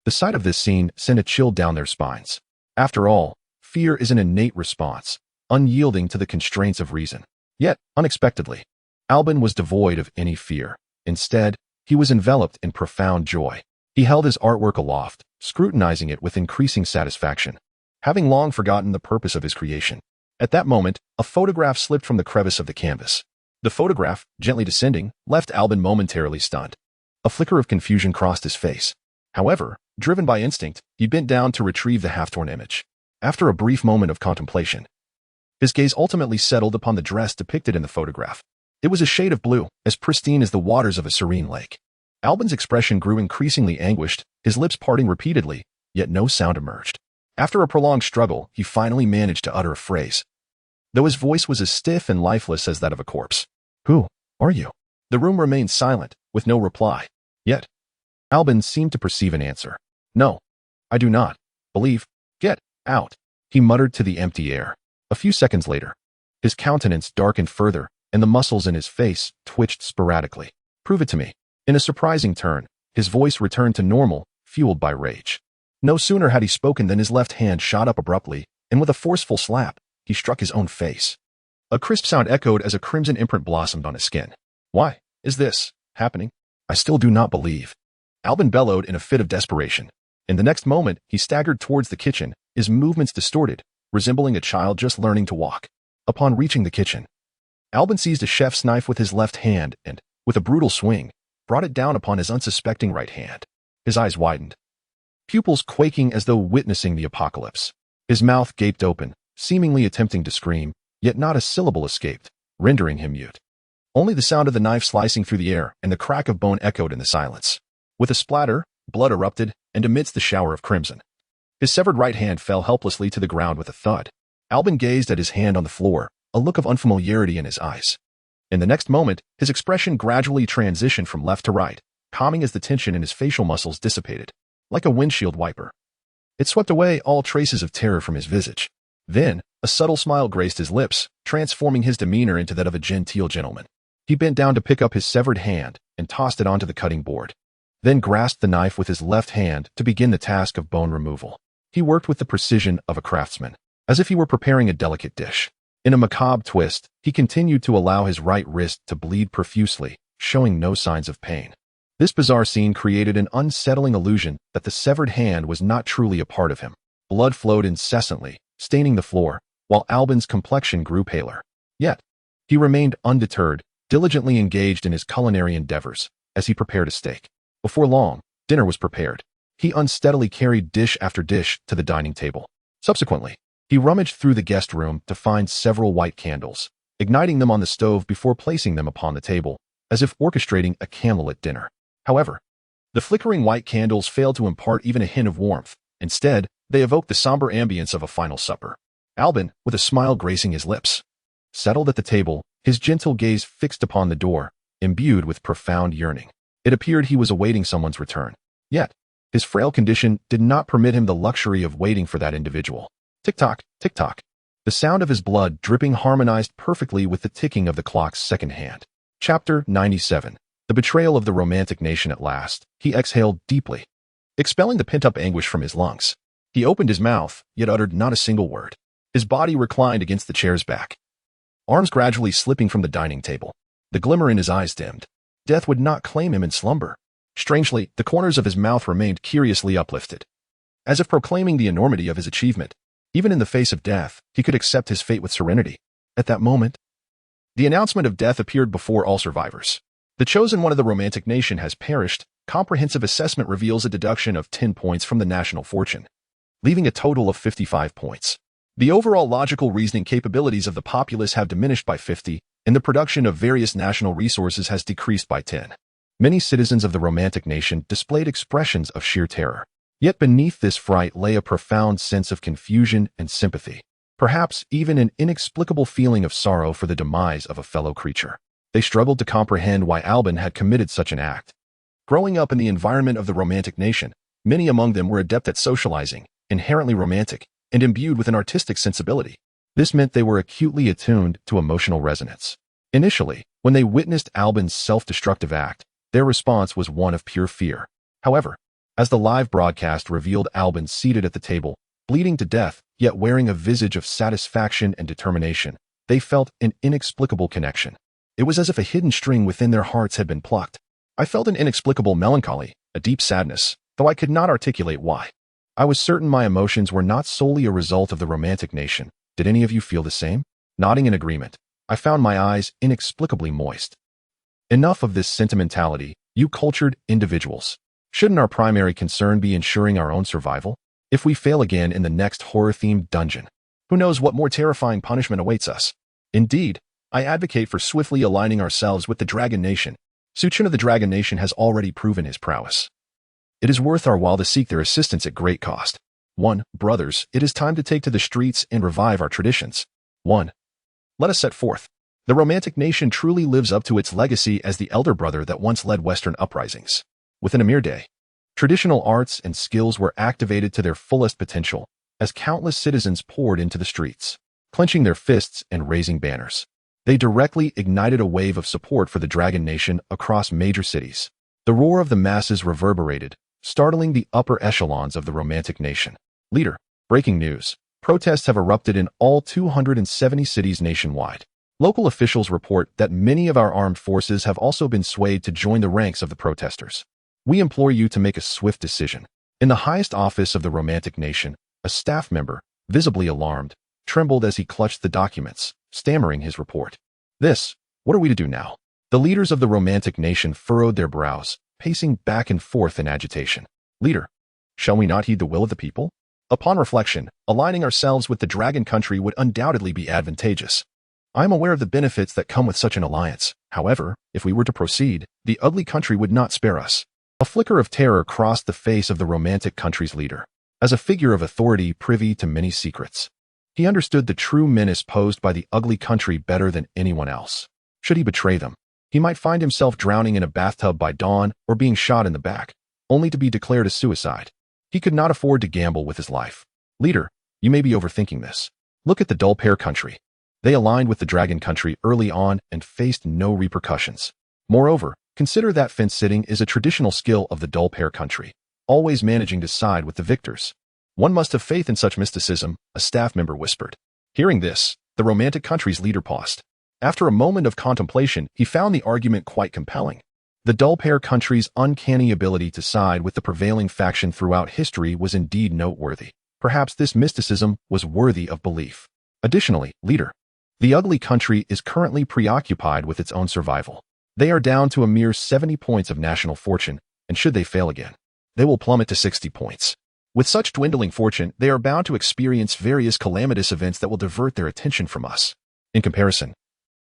The sight of this scene sent a chill down their spines. After all, fear is an innate response, unyielding to the constraints of reason. Yet, unexpectedly, Albin was devoid of any fear. Instead, he was enveloped in profound joy. He held his artwork aloft, scrutinizing it with increasing satisfaction, having long forgotten the purpose of his creation. At that moment, a photograph slipped from the crevice of the canvas. The photograph, gently descending, left Albin momentarily stunned. A flicker of confusion crossed his face. However, driven by instinct, he bent down to retrieve the half-torn image. After a brief moment of contemplation, his gaze ultimately settled upon the dress depicted in the photograph. It was a shade of blue, as pristine as the waters of a serene lake. Albin's expression grew increasingly anguished, his lips parting repeatedly, yet no sound emerged. After a prolonged struggle, he finally managed to utter a phrase, though his voice was as stiff and lifeless as that of a corpse. "Who are you?" The room remained silent, with no reply. Yet, Albin seemed to perceive an answer. "No, I do not believe. Get out," he muttered to the empty air. A few seconds later, his countenance darkened further, and the muscles in his face twitched sporadically. "Prove it to me." In a surprising turn, his voice returned to normal, fueled by rage. No sooner had he spoken than his left hand shot up abruptly, and with a forceful slap, he struck his own face. A crisp sound echoed as a crimson imprint blossomed on his skin. "Why is this happening? I still do not believe," Albin bellowed in a fit of desperation. In the next moment, he staggered towards the kitchen, his movements distorted, resembling a child just learning to walk. Upon reaching the kitchen, Albin seized a chef's knife with his left hand and, with a brutal swing, brought it down upon his unsuspecting right hand. His eyes widened, pupils quaking as though witnessing the apocalypse. His mouth gaped open, seemingly attempting to scream, yet not a syllable escaped, rendering him mute. Only the sound of the knife slicing through the air and the crack of bone echoed in the silence. With a splatter, blood erupted, and amidst the shower of crimson, his severed right hand fell helplessly to the ground with a thud. Albin gazed at his hand on the floor, a look of unfamiliarity in his eyes. In the next moment, his expression gradually transitioned from left to right, calming as the tension in his facial muscles dissipated, like a windshield wiper. It swept away all traces of terror from his visage. Then, a subtle smile graced his lips, transforming his demeanor into that of a genteel gentleman. He bent down to pick up his severed hand and tossed it onto the cutting board, then grasped the knife with his left hand to begin the task of bone removal. He worked with the precision of a craftsman, as if he were preparing a delicate dish. In a macabre twist, he continued to allow his right wrist to bleed profusely, showing no signs of pain. This bizarre scene created an unsettling illusion that the severed hand was not truly a part of him. Blood flowed incessantly, staining the floor, while Albin's complexion grew paler. Yet, he remained undeterred, diligently engaged in his culinary endeavors, as he prepared a steak. Before long, dinner was prepared. He unsteadily carried dish after dish to the dining table. Subsequently, he rummaged through the guest room to find several white candles, igniting them on the stove before placing them upon the table, as if orchestrating a candlelit dinner. However, the flickering white candles failed to impart even a hint of warmth. Instead, they evoked the somber ambience of a final supper. Albin, with a smile gracing his lips, settled at the table, his gentle gaze fixed upon the door, imbued with profound yearning. It appeared he was awaiting someone's return. Yet, his frail condition did not permit him the luxury of waiting for that individual. Tick-tock, tick-tock. The sound of his blood dripping harmonized perfectly with the ticking of the clock's second hand. Chapter 97. The betrayal of the romantic nation at last. He exhaled deeply, expelling the pent-up anguish from his lungs. He opened his mouth, yet uttered not a single word. His body reclined against the chair's back, arms gradually slipping from the dining table. The glimmer in his eyes dimmed. Death would not claim him in slumber. Strangely, the corners of his mouth remained curiously uplifted, as if proclaiming the enormity of his achievement. Even in the face of death, he could accept his fate with serenity. At that moment, the announcement of death appeared before all survivors. The chosen one of the romantic nation has perished. Comprehensive assessment reveals a deduction of 10 points from the national fortune, leaving a total of 55 points. The overall logical reasoning capabilities of the populace have diminished by 50, and the production of various national resources has decreased by 10. Many citizens of the romantic nation displayed expressions of sheer terror. Yet beneath this fright lay a profound sense of confusion and sympathy. perhaps even an inexplicable feeling of sorrow for the demise of a fellow creature. They struggled to comprehend why Albin had committed such an act. Growing up in the environment of the Romantic nation, many among them were adept at socializing, inherently romantic, and imbued with an artistic sensibility. This meant they were acutely attuned to emotional resonance. Initially, when they witnessed Albin's self-destructive act, their response was one of pure fear. However, as the live broadcast revealed Albin seated at the table, bleeding to death, yet wearing a visage of satisfaction and determination, they felt an inexplicable connection. It was as if a hidden string within their hearts had been plucked. I felt an inexplicable melancholy, a deep sadness, though I could not articulate why. I was certain my emotions were not solely a result of the Romantic nation. Did any of you feel the same? Nodding in agreement, I found my eyes inexplicably moist. Enough of this sentimentality, you cultured individuals. Shouldn't our primary concern be ensuring our own survival? If we fail again in the next horror-themed dungeon, who knows what more terrifying punishment awaits us? Indeed, I advocate for swiftly aligning ourselves with the Dragon Nation. Chen of the Dragon Nation has already proven his prowess. It is worth our while to seek their assistance at great cost. 1. Brothers, it is time to take to the streets and revive our traditions. 1. Let us set forth. The Romantic nation truly lives up to its legacy as the elder brother that once led Western uprisings. Within a mere day, traditional arts and skills were activated to their fullest potential as countless citizens poured into the streets, clenching their fists and raising banners. They directly ignited a wave of support for the Dragon Nation across major cities. The roar of the masses reverberated, startling the upper echelons of the Romantic nation. Leader, breaking news. Protests have erupted in all 270 cities nationwide. Local officials report that many of our armed forces have also been swayed to join the ranks of the protesters. We implore you to make a swift decision. In the highest office of the Romantic nation, a staff member, visibly alarmed, trembled as he clutched the documents, stammering his report. What are we to do now? The leaders of the Romantic nation furrowed their brows, pacing back and forth in agitation. Leader, shall we not heed the will of the people? Upon reflection, aligning ourselves with the Dragon country would undoubtedly be advantageous. I am aware of the benefits that come with such an alliance. However, if we were to proceed, the ugly country would not spare us. A flicker of terror crossed the face of the Romantic country's leader. As a figure of authority privy to many secrets, he understood the true menace posed by the ugly country better than anyone else. Should he betray them, he might find himself drowning in a bathtub by dawn or being shot in the back, only to be declared a suicide. He could not afford to gamble with his life. Leader, you may be overthinking this. Look at the Dull Pear country. They aligned with the Dragon country early on and faced no repercussions. Moreover, consider that fence-sitting is a traditional skill of the Dull Pear country, always managing to side with the victors. One must have faith in such mysticism, a staff member whispered. Hearing this, the Romantic country's leader paused. After a moment of contemplation, he found the argument quite compelling. The Dull Pear country's uncanny ability to side with the prevailing faction throughout history was indeed noteworthy. Perhaps this mysticism was worthy of belief. Additionally, leader, the ugly country is currently preoccupied with its own survival. They are down to a mere 70 points of national fortune, and should they fail again, they will plummet to 60 points. With such dwindling fortune, they are bound to experience various calamitous events that will divert their attention from us. In comparison,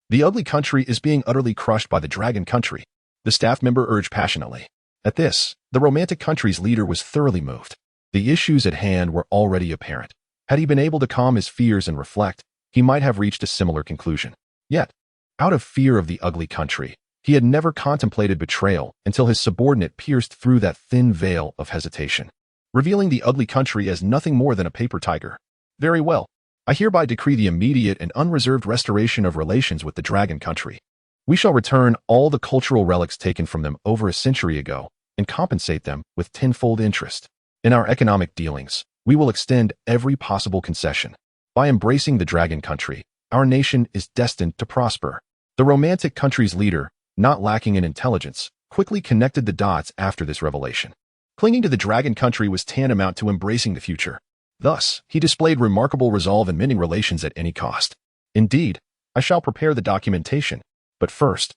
the ugly country is being utterly crushed by the Dragon country, the staff member urged passionately. At this, the Romantic country's leader was thoroughly moved. The issues at hand were already apparent. Had he been able to calm his fears and reflect, he might have reached a similar conclusion. Yet, out of fear of the ugly country, he had never contemplated betrayal until his subordinate pierced through that thin veil of hesitation, revealing the ugly country as nothing more than a paper tiger. Very well. I hereby decree the immediate and unreserved restoration of relations with the Dragon country. We shall return all the cultural relics taken from them over a century ago and compensate them with tenfold interest. In our economic dealings, we will extend every possible concession. By embracing the Dragon country, our nation is destined to prosper. The Romantic country's leader, not lacking in intelligence, quickly connected the dots after this revelation. Clinging to the Dragon country was tantamount to embracing the future. Thus, he displayed remarkable resolve in mending relations at any cost. Indeed, I shall prepare the documentation, but first,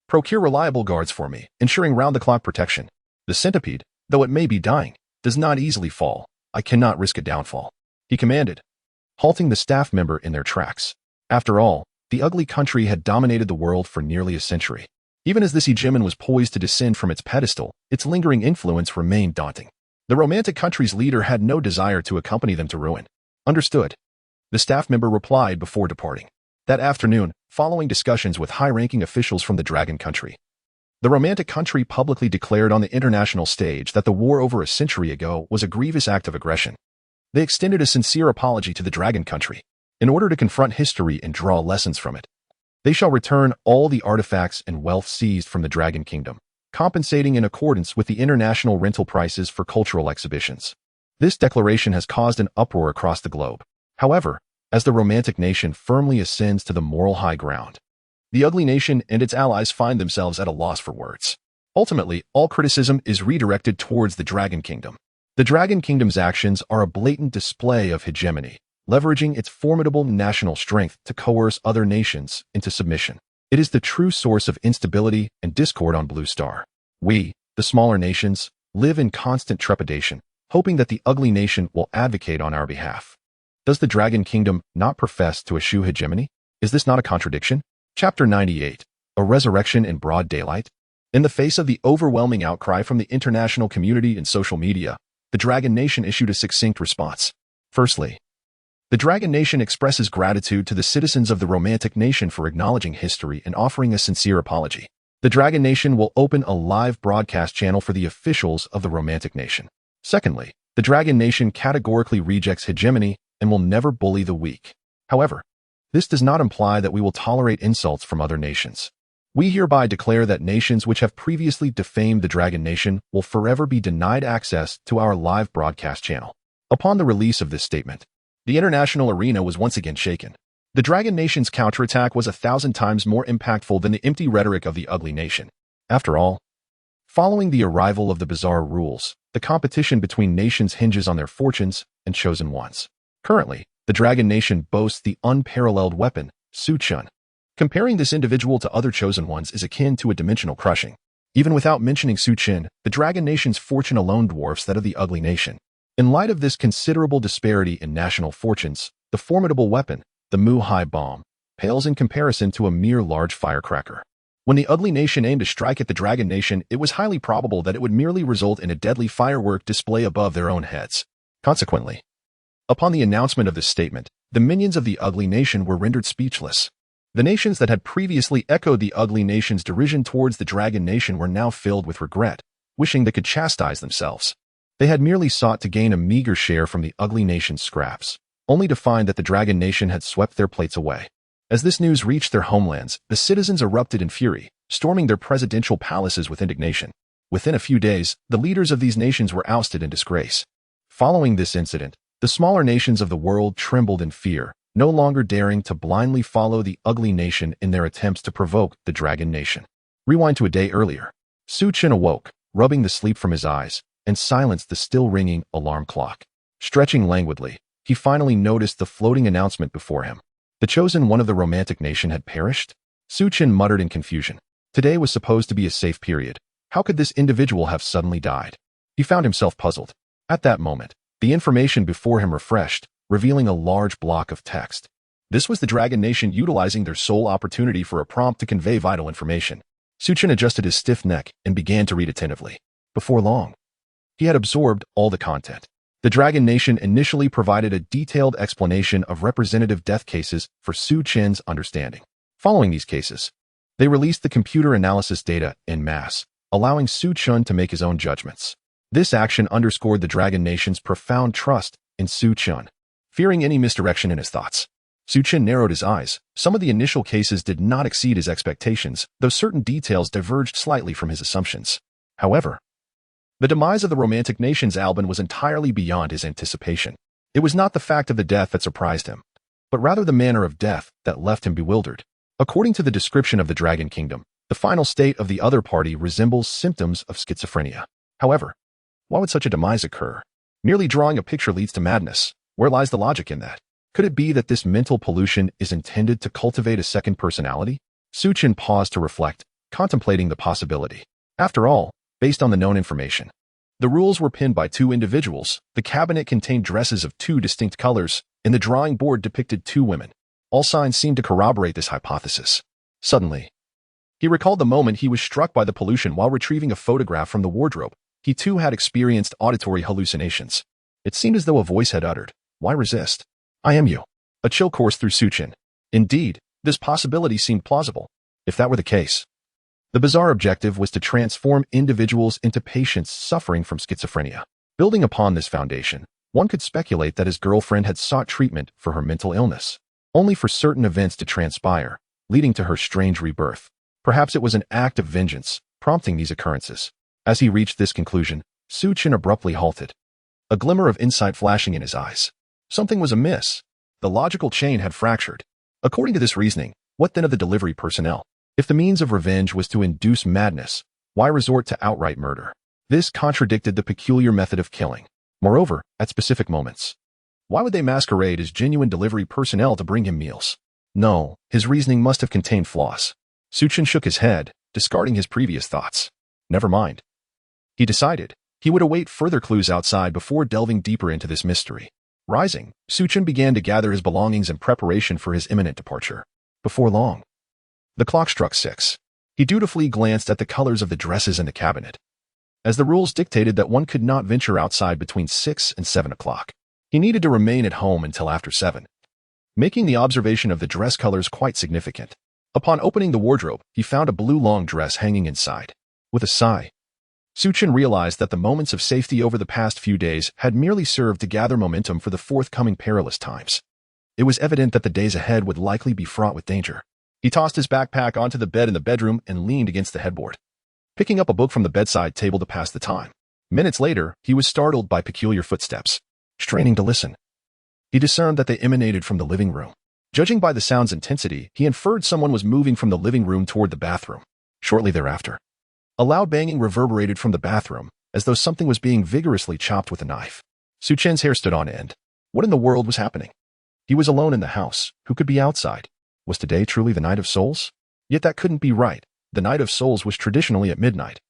procure reliable guards for me, ensuring round-the-clock protection. The centipede, though it may be dying, does not easily fall. I cannot risk a downfall, he commanded, halting the staff member in their tracks. After all, the ugly country had dominated the world for nearly a century. Even as this hegemon was poised to descend from its pedestal, its lingering influence remained daunting. The Romantic country's leader had no desire to accompany them to ruin. Understood. the staff member replied before departing. That afternoon, following discussions with high-ranking officials from the Dragon Country, the Romantic country publicly declared on the international stage that the war over a century ago was a grievous act of aggression. They extended a sincere apology to the Dragon Country in order to confront history and draw lessons from it. They shall return all the artifacts and wealth seized from the Dragon Kingdom, compensating in accordance with the international rental prices for cultural exhibitions. This declaration has caused an uproar across the globe. However, as the Romantic nation firmly ascends to the moral high ground, the ugly nation and its allies find themselves at a loss for words. Ultimately, all criticism is redirected towards the Dragon Kingdom. The Dragon Kingdom's actions are a blatant display of hegemony, leveraging its formidable national strength to coerce other nations into submission. It is the true source of instability and discord on Blue Star. We, the smaller nations, live in constant trepidation, hoping that the ugly nation will advocate on our behalf. Does the Dragon Kingdom not profess to eschew hegemony? Is this not a contradiction? Chapter 98. A Resurrection in Broad Daylight. In the face of the overwhelming outcry from the international community and social media, the Dragon Nation issued a succinct response. Firstly, the Dragon Nation expresses gratitude to the citizens of the Romantic nation for acknowledging history and offering a sincere apology. The Dragon Nation will open a live broadcast channel for the officials of the Romantic nation. Secondly, the Dragon Nation categorically rejects hegemony and will never bully the weak. However, this does not imply that we will tolerate insults from other nations. We hereby declare that nations which have previously defamed the Dragon Nation will forever be denied access to our live broadcast channel. Upon the release of this statement, the international arena was once again shaken. The Dragon Nation's counterattack was 1,000 times more impactful than the empty rhetoric of the ugly nation. After all, following the arrival of the bizarre rules, the competition between nations hinges on their fortunes and chosen ones. Currently, the Dragon Nation boasts the unparalleled weapon, Chen. Comparing this individual to other chosen ones is akin to a dimensional crushing. Even without mentioning Chen, the Dragon Nation's fortune alone dwarfs that of the ugly nation. In light of this considerable disparity in national fortunes, the formidable weapon, the Mu-Hai bomb, pales in comparison to a mere large firecracker. When the ugly nation aimed to strike at the Dragon Nation, it was highly probable that it would merely result in a deadly firework display above their own heads. Consequently, upon the announcement of this statement, the minions of the ugly nation were rendered speechless. The nations that had previously echoed the ugly nation's derision towards the Dragon Nation were now filled with regret, wishing they could chastise themselves. They had merely sought to gain a meager share from the ugly nation's scraps, only to find that the Dragon Nation had swept their plates away. As this news reached their homelands, the citizens erupted in fury, storming their presidential palaces with indignation. Within a few days, the leaders of these nations were ousted in disgrace. Following this incident, the smaller nations of the world trembled in fear, no longer daring to blindly follow the ugly nation in their attempts to provoke the Dragon Nation. Rewind to a day earlier. Chen awoke, rubbing the sleep from his eyes, and silenced the still-ringing alarm clock. Stretching languidly, he finally noticed the floating announcement before him. The chosen one of the Romantic nation had perished? Chen muttered in confusion. Today was supposed to be a safe period. How could this individual have suddenly died? He found himself puzzled. At that moment, the information before him refreshed, revealing a large block of text. This was the Dragon Nation utilizing their sole opportunity for a prompt to convey vital information. Chen adjusted his stiff neck and began to read attentively. Before long, he had absorbed all the content. The Dragon Nation initially provided a detailed explanation of representative death cases for Chen's understanding. Following these cases, they released the computer analysis data en masse, allowing Chen to make his own judgments. This action underscored the Dragon Nation's profound trust in Chen. Fearing any misdirection in his thoughts, Chen narrowed his eyes. Some of the initial cases did not exceed his expectations, though certain details diverged slightly from his assumptions. However, the demise of the Romantic nation's Alban was entirely beyond his anticipation. It was not the fact of the death that surprised him, but rather the manner of death that left him bewildered. According to the description of the Dragon Kingdom, the final state of the other party resembles symptoms of schizophrenia. However, why would such a demise occur? Merely drawing a picture leads to madness. Where lies the logic in that? Could it be that this mental pollution is intended to cultivate a second personality? Chen paused to reflect, contemplating the possibility. After all, based on the known information, the rules were pinned by two individuals, the cabinet contained dresses of two distinct colors, and the drawing board depicted two women. All signs seemed to corroborate this hypothesis. Suddenly, he recalled the moment he was struck by the pollution while retrieving a photograph from the wardrobe. He too had experienced auditory hallucinations. It seemed as though a voice had uttered, "Why resist? I am you." A chill coursed through Chen. Indeed, this possibility seemed plausible. If that were the case, the bizarre objective was to transform individuals into patients suffering from schizophrenia. Building upon this foundation, one could speculate that his girlfriend had sought treatment for her mental illness, only for certain events to transpire, leading to her strange rebirth. Perhaps it was an act of vengeance, prompting these occurrences. As he reached this conclusion, Chen abruptly halted, a glimmer of insight flashing in his eyes. Something was amiss. The logical chain had fractured. According to this reasoning, what then of the delivery personnel? If the means of revenge was to induce madness, why resort to outright murder? This contradicted the peculiar method of killing. Moreover, at specific moments, why would they masquerade as genuine delivery personnel to bring him meals? No, his reasoning must have contained flaws. Chen shook his head, discarding his previous thoughts. Never mind. He decided he would await further clues outside before delving deeper into this mystery. Rising, Chen began to gather his belongings in preparation for his imminent departure. Before long, the clock struck 6. He dutifully glanced at the colors of the dresses in the cabinet, as the rules dictated that one could not venture outside between 6 and 7 o'clock. He needed to remain at home until after 7, making the observation of the dress colors quite significant. Upon opening the wardrobe, he found a blue long dress hanging inside. With a sigh, Chen realized that the moments of safety over the past few days had merely served to gather momentum for the forthcoming perilous times. It was evident that the days ahead would likely be fraught with danger. He tossed his backpack onto the bed in the bedroom and leaned against the headboard, picking up a book from the bedside table to pass the time. Minutes later, he was startled by peculiar footsteps. Straining to listen, he discerned that they emanated from the living room. Judging by the sound's intensity, he inferred someone was moving from the living room toward the bathroom. Shortly thereafter, a loud banging reverberated from the bathroom, as though something was being vigorously chopped with a knife. Chen's hair stood on end. What in the world was happening? He was alone in the house. Who could be outside? Was today truly the Night of Souls? Yet that couldn't be right. The Night of Souls was traditionally at midnight,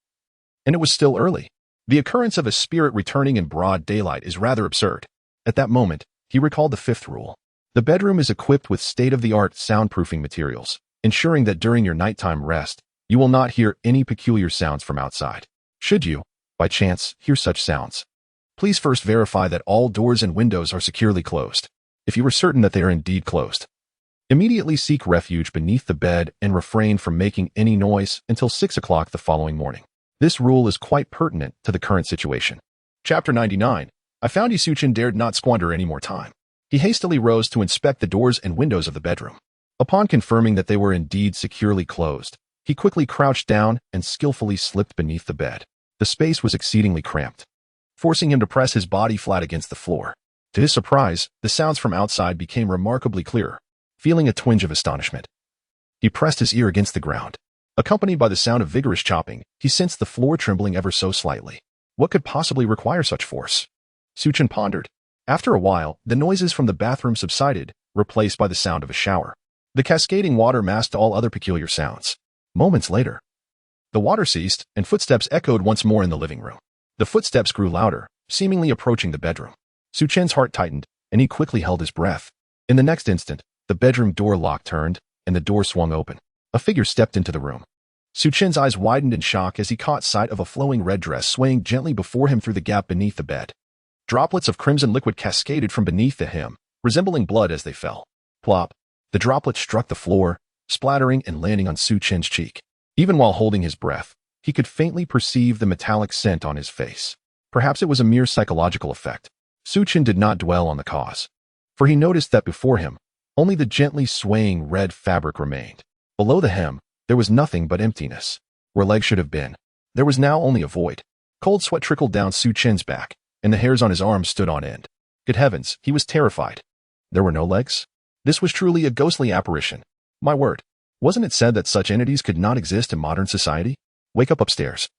and it was still early. The occurrence of a spirit returning in broad daylight is rather absurd. At that moment, he recalled the 5th rule. The bedroom is equipped with state-of-the-art soundproofing materials, ensuring that during your nighttime rest, you will not hear any peculiar sounds from outside. Should you, by chance, hear such sounds, please first verify that all doors and windows are securely closed. If you are certain that they are indeed closed, immediately seek refuge beneath the bed and refrain from making any noise until 6 o'clock the following morning. This rule is quite pertinent to the current situation. Chapter 99. I found Chen dared not squander any more time. He hastily rose to inspect the doors and windows of the bedroom. Upon confirming that they were indeed securely closed, he quickly crouched down and skillfully slipped beneath the bed. The space was exceedingly cramped, forcing him to press his body flat against the floor. To his surprise, the sounds from outside became remarkably clearer. Feeling a twinge of astonishment, he pressed his ear against the ground. Accompanied by the sound of vigorous chopping, he sensed the floor trembling ever so slightly. What could possibly require such force? Chen pondered. After a while, the noises from the bathroom subsided, replaced by the sound of a shower. The cascading water masked all other peculiar sounds. Moments later, the water ceased, and footsteps echoed once more in the living room. The footsteps grew louder, seemingly approaching the bedroom. Chen's heart tightened, and he quickly held his breath. In the next instant, the bedroom door lock turned, and the door swung open. A figure stepped into the room. Chen's eyes widened in shock as he caught sight of a flowing red dress swaying gently before him through the gap beneath the bed. Droplets of crimson liquid cascaded from beneath the hem, resembling blood as they fell. Plop! The droplets struck the floor, splattering and landing on Chen's cheek. Even while holding his breath, he could faintly perceive the metallic scent on his face. Perhaps it was a mere psychological effect. Chen did not dwell on the cause, for he noticed that before him, only the gently swaying red fabric remained. Below the hem, there was nothing but emptiness. Where legs should have been, there was now only a void. Cold sweat trickled down Chen's back, and the hairs on his arms stood on end. Good heavens, he was terrified. There were no legs? This was truly a ghostly apparition. My word, wasn't it said that such entities could not exist in modern society? Wake up upstairs.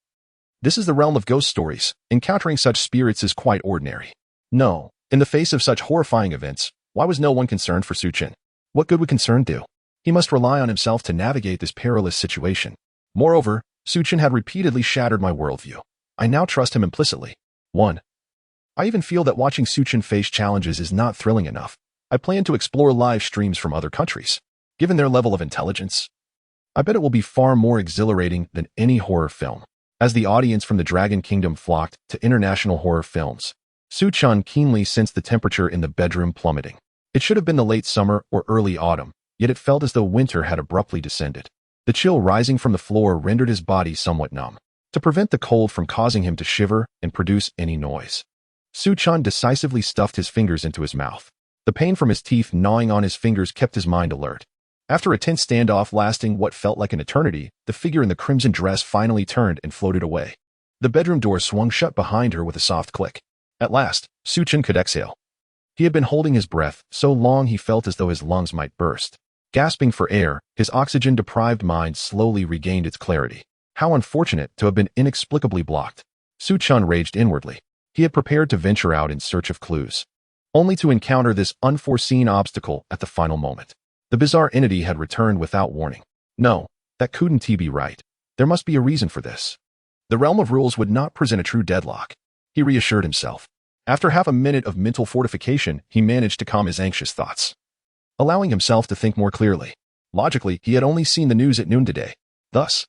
This is the realm of ghost stories. Encountering such spirits is quite ordinary. No, in the face of such horrifying events, why was no one concerned for Chen? What good would concern do? He must rely on himself to navigate this perilous situation. Moreover, Chen had repeatedly shattered my worldview. I now trust him implicitly. 1. I even feel that watching Chen face challenges is not thrilling enough. I plan to explore live streams from other countries. Given their level of intelligence, I bet it will be far more exhilarating than any horror film. As the audience from the Dragon Kingdom flocked to international horror films, Chen keenly sensed the temperature in the bedroom plummeting. It should have been the late summer or early autumn, yet it felt as though winter had abruptly descended. The chill rising from the floor rendered his body somewhat numb. To prevent the cold from causing him to shiver and produce any noise, Chen decisively stuffed his fingers into his mouth. The pain from his teeth gnawing on his fingers kept his mind alert. After a tense standoff lasting what felt like an eternity, the figure in the crimson dress finally turned and floated away. The bedroom door swung shut behind her with a soft click. At last, Chen could exhale. He had been holding his breath so long he felt as though his lungs might burst. Gasping for air, his oxygen-deprived mind slowly regained its clarity. How unfortunate to have been inexplicably blocked. Chen raged inwardly. He had prepared to venture out in search of clues, only to encounter this unforeseen obstacle at the final moment. The bizarre entity had returned without warning. No, that couldn't be right. There must be a reason for this. The realm of rules would not present a true deadlock, he reassured himself. After half a minute of mental fortification, he managed to calm his anxious thoughts, allowing himself to think more clearly. Logically, he had only seen the news at noon today. Thus,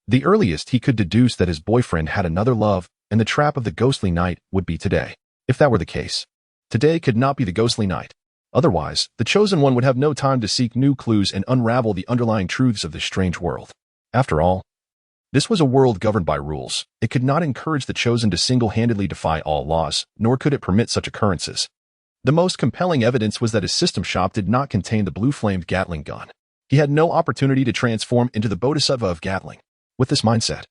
the earliest he could deduce that his boyfriend had another love, and the trap of the ghostly night would be today. If that were the case, today could not be the ghostly night. Otherwise, the chosen one would have no time to seek new clues and unravel the underlying truths of this strange world. After all, this was a world governed by rules. It could not encourage the chosen to single-handedly defy all laws, nor could it permit such occurrences. The most compelling evidence was that his system shop did not contain the blue-flamed Gatling gun. He had no opportunity to transform into the Bodhisattva of Gatling. With this mindset,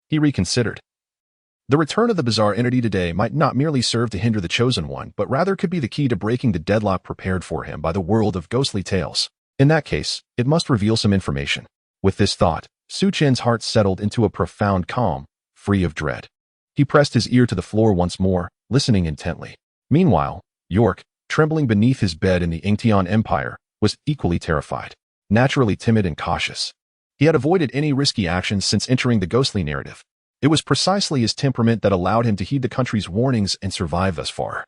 he reconsidered. The return of the bizarre entity today might not merely serve to hinder the chosen one, but rather could be the key to breaking the deadlock prepared for him by the world of ghostly tales. In that case, it must reveal some information. With this thought, Chen's heart settled into a profound calm, free of dread. He pressed his ear to the floor once more, listening intently. Meanwhile, York, trembling beneath his bed in the Ingtian Empire, was equally terrified. Naturally timid and cautious, he had avoided any risky actions since entering the ghostly narrative. It was precisely his temperament that allowed him to heed the country's warnings and survive thus far.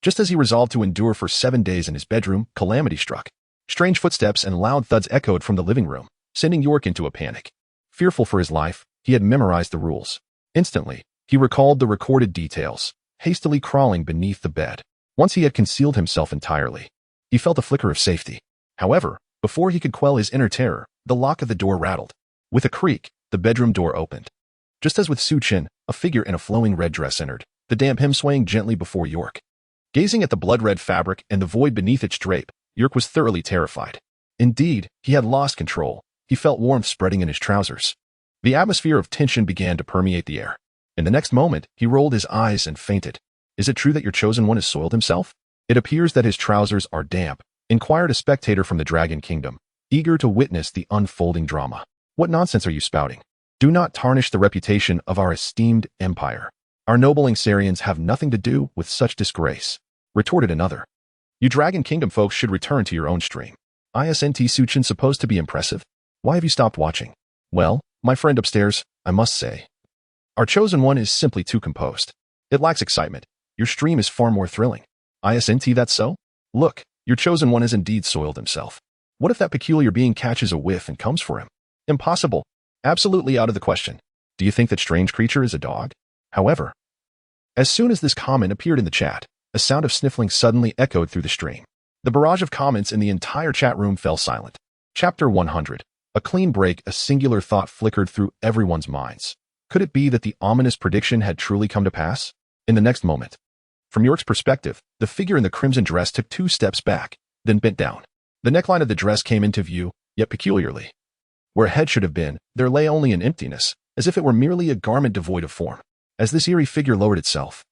Just as he resolved to endure for 7 days in his bedroom, calamity struck. Strange footsteps and loud thuds echoed from the living room, sending York into a panic. Fearful for his life, he had memorized the rules. Instantly, he recalled the recorded details, hastily crawling beneath the bed. Once he had concealed himself entirely, he felt a flicker of safety. However, before he could quell his inner terror, the lock of the door rattled. With a creak, the bedroom door opened. Just as with Chen, a figure in a flowing red dress entered, the damp hem swaying gently before York. Gazing at the blood-red fabric and the void beneath its drape, York was thoroughly terrified. Indeed, he had lost control. He felt warmth spreading in his trousers. The atmosphere of tension began to permeate the air. In the next moment, he rolled his eyes and fainted. Is it true that your chosen one has soiled himself? It appears that his trousers are damp, inquired a spectator from the Dragon Kingdom, eager to witness the unfolding drama. What nonsense are you spouting? Do not tarnish the reputation of our esteemed empire. Our noble Ingsarians have nothing to do with such disgrace, retorted another. You Dragon Kingdom folks should return to your own stream. Isn't Chen supposed to be impressive? Why have you stopped watching? Well, my friend upstairs, I must say, our chosen one is simply too composed. It lacks excitement. Your stream is far more thrilling. Isn't that so? Look, your chosen one has indeed soiled himself. What if that peculiar being catches a whiff and comes for him? Impossible. Absolutely out of the question. Do you think that strange creature is a dog? However, as soon as this comment appeared in the chat, a sound of sniffling suddenly echoed through the stream. The barrage of comments in the entire chat room fell silent. Chapter 100. A clean break, a singular thought flickered through everyone's minds. Could it be that the ominous prediction had truly come to pass? In the next moment, from York's perspective, the figure in the crimson dress took 2 steps back, then bent down. The neckline of the dress came into view, yet peculiarly. Where a head should have been, there lay only an emptiness, as if it were merely a garment devoid of form. As this eerie figure lowered itself,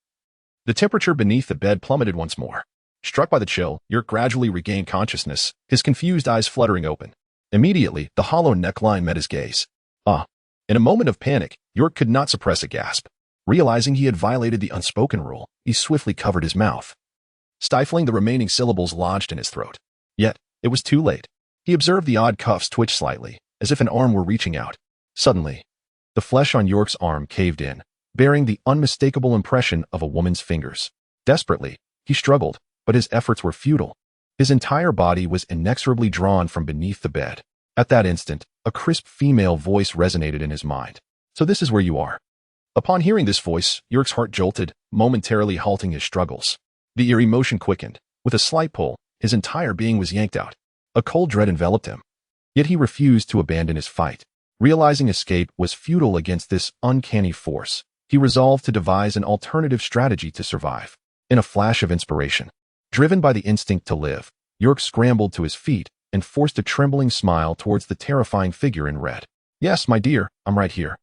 the temperature beneath the bed plummeted once more. Struck by the chill, York gradually regained consciousness, his confused eyes fluttering open. Immediately, the hollow neckline met his gaze. In a moment of panic, York could not suppress a gasp. Realizing he had violated the unspoken rule, he swiftly covered his mouth, stifling the remaining syllables lodged in his throat. Yet, it was too late. He observed the odd cuffs twitch slightly, as if an arm were reaching out. Suddenly, the flesh on York's arm caved in, bearing the unmistakable impression of a woman's fingers. Desperately, he struggled, but his efforts were futile. His entire body was inexorably drawn from beneath the bed. At that instant, a crisp female voice resonated in his mind. So this is where you are. Upon hearing this voice, York's heart jolted, momentarily halting his struggles. The eerie motion quickened. With a slight pull, his entire being was yanked out. A cold dread enveloped him. Yet he refused to abandon his fight. Realizing escape was futile against this uncanny force, he resolved to devise an alternative strategy to survive. In a flash of inspiration, driven by the instinct to live, York scrambled to his feet and forced a trembling smile towards the terrifying figure in red. "Yes, my dear, I'm right here,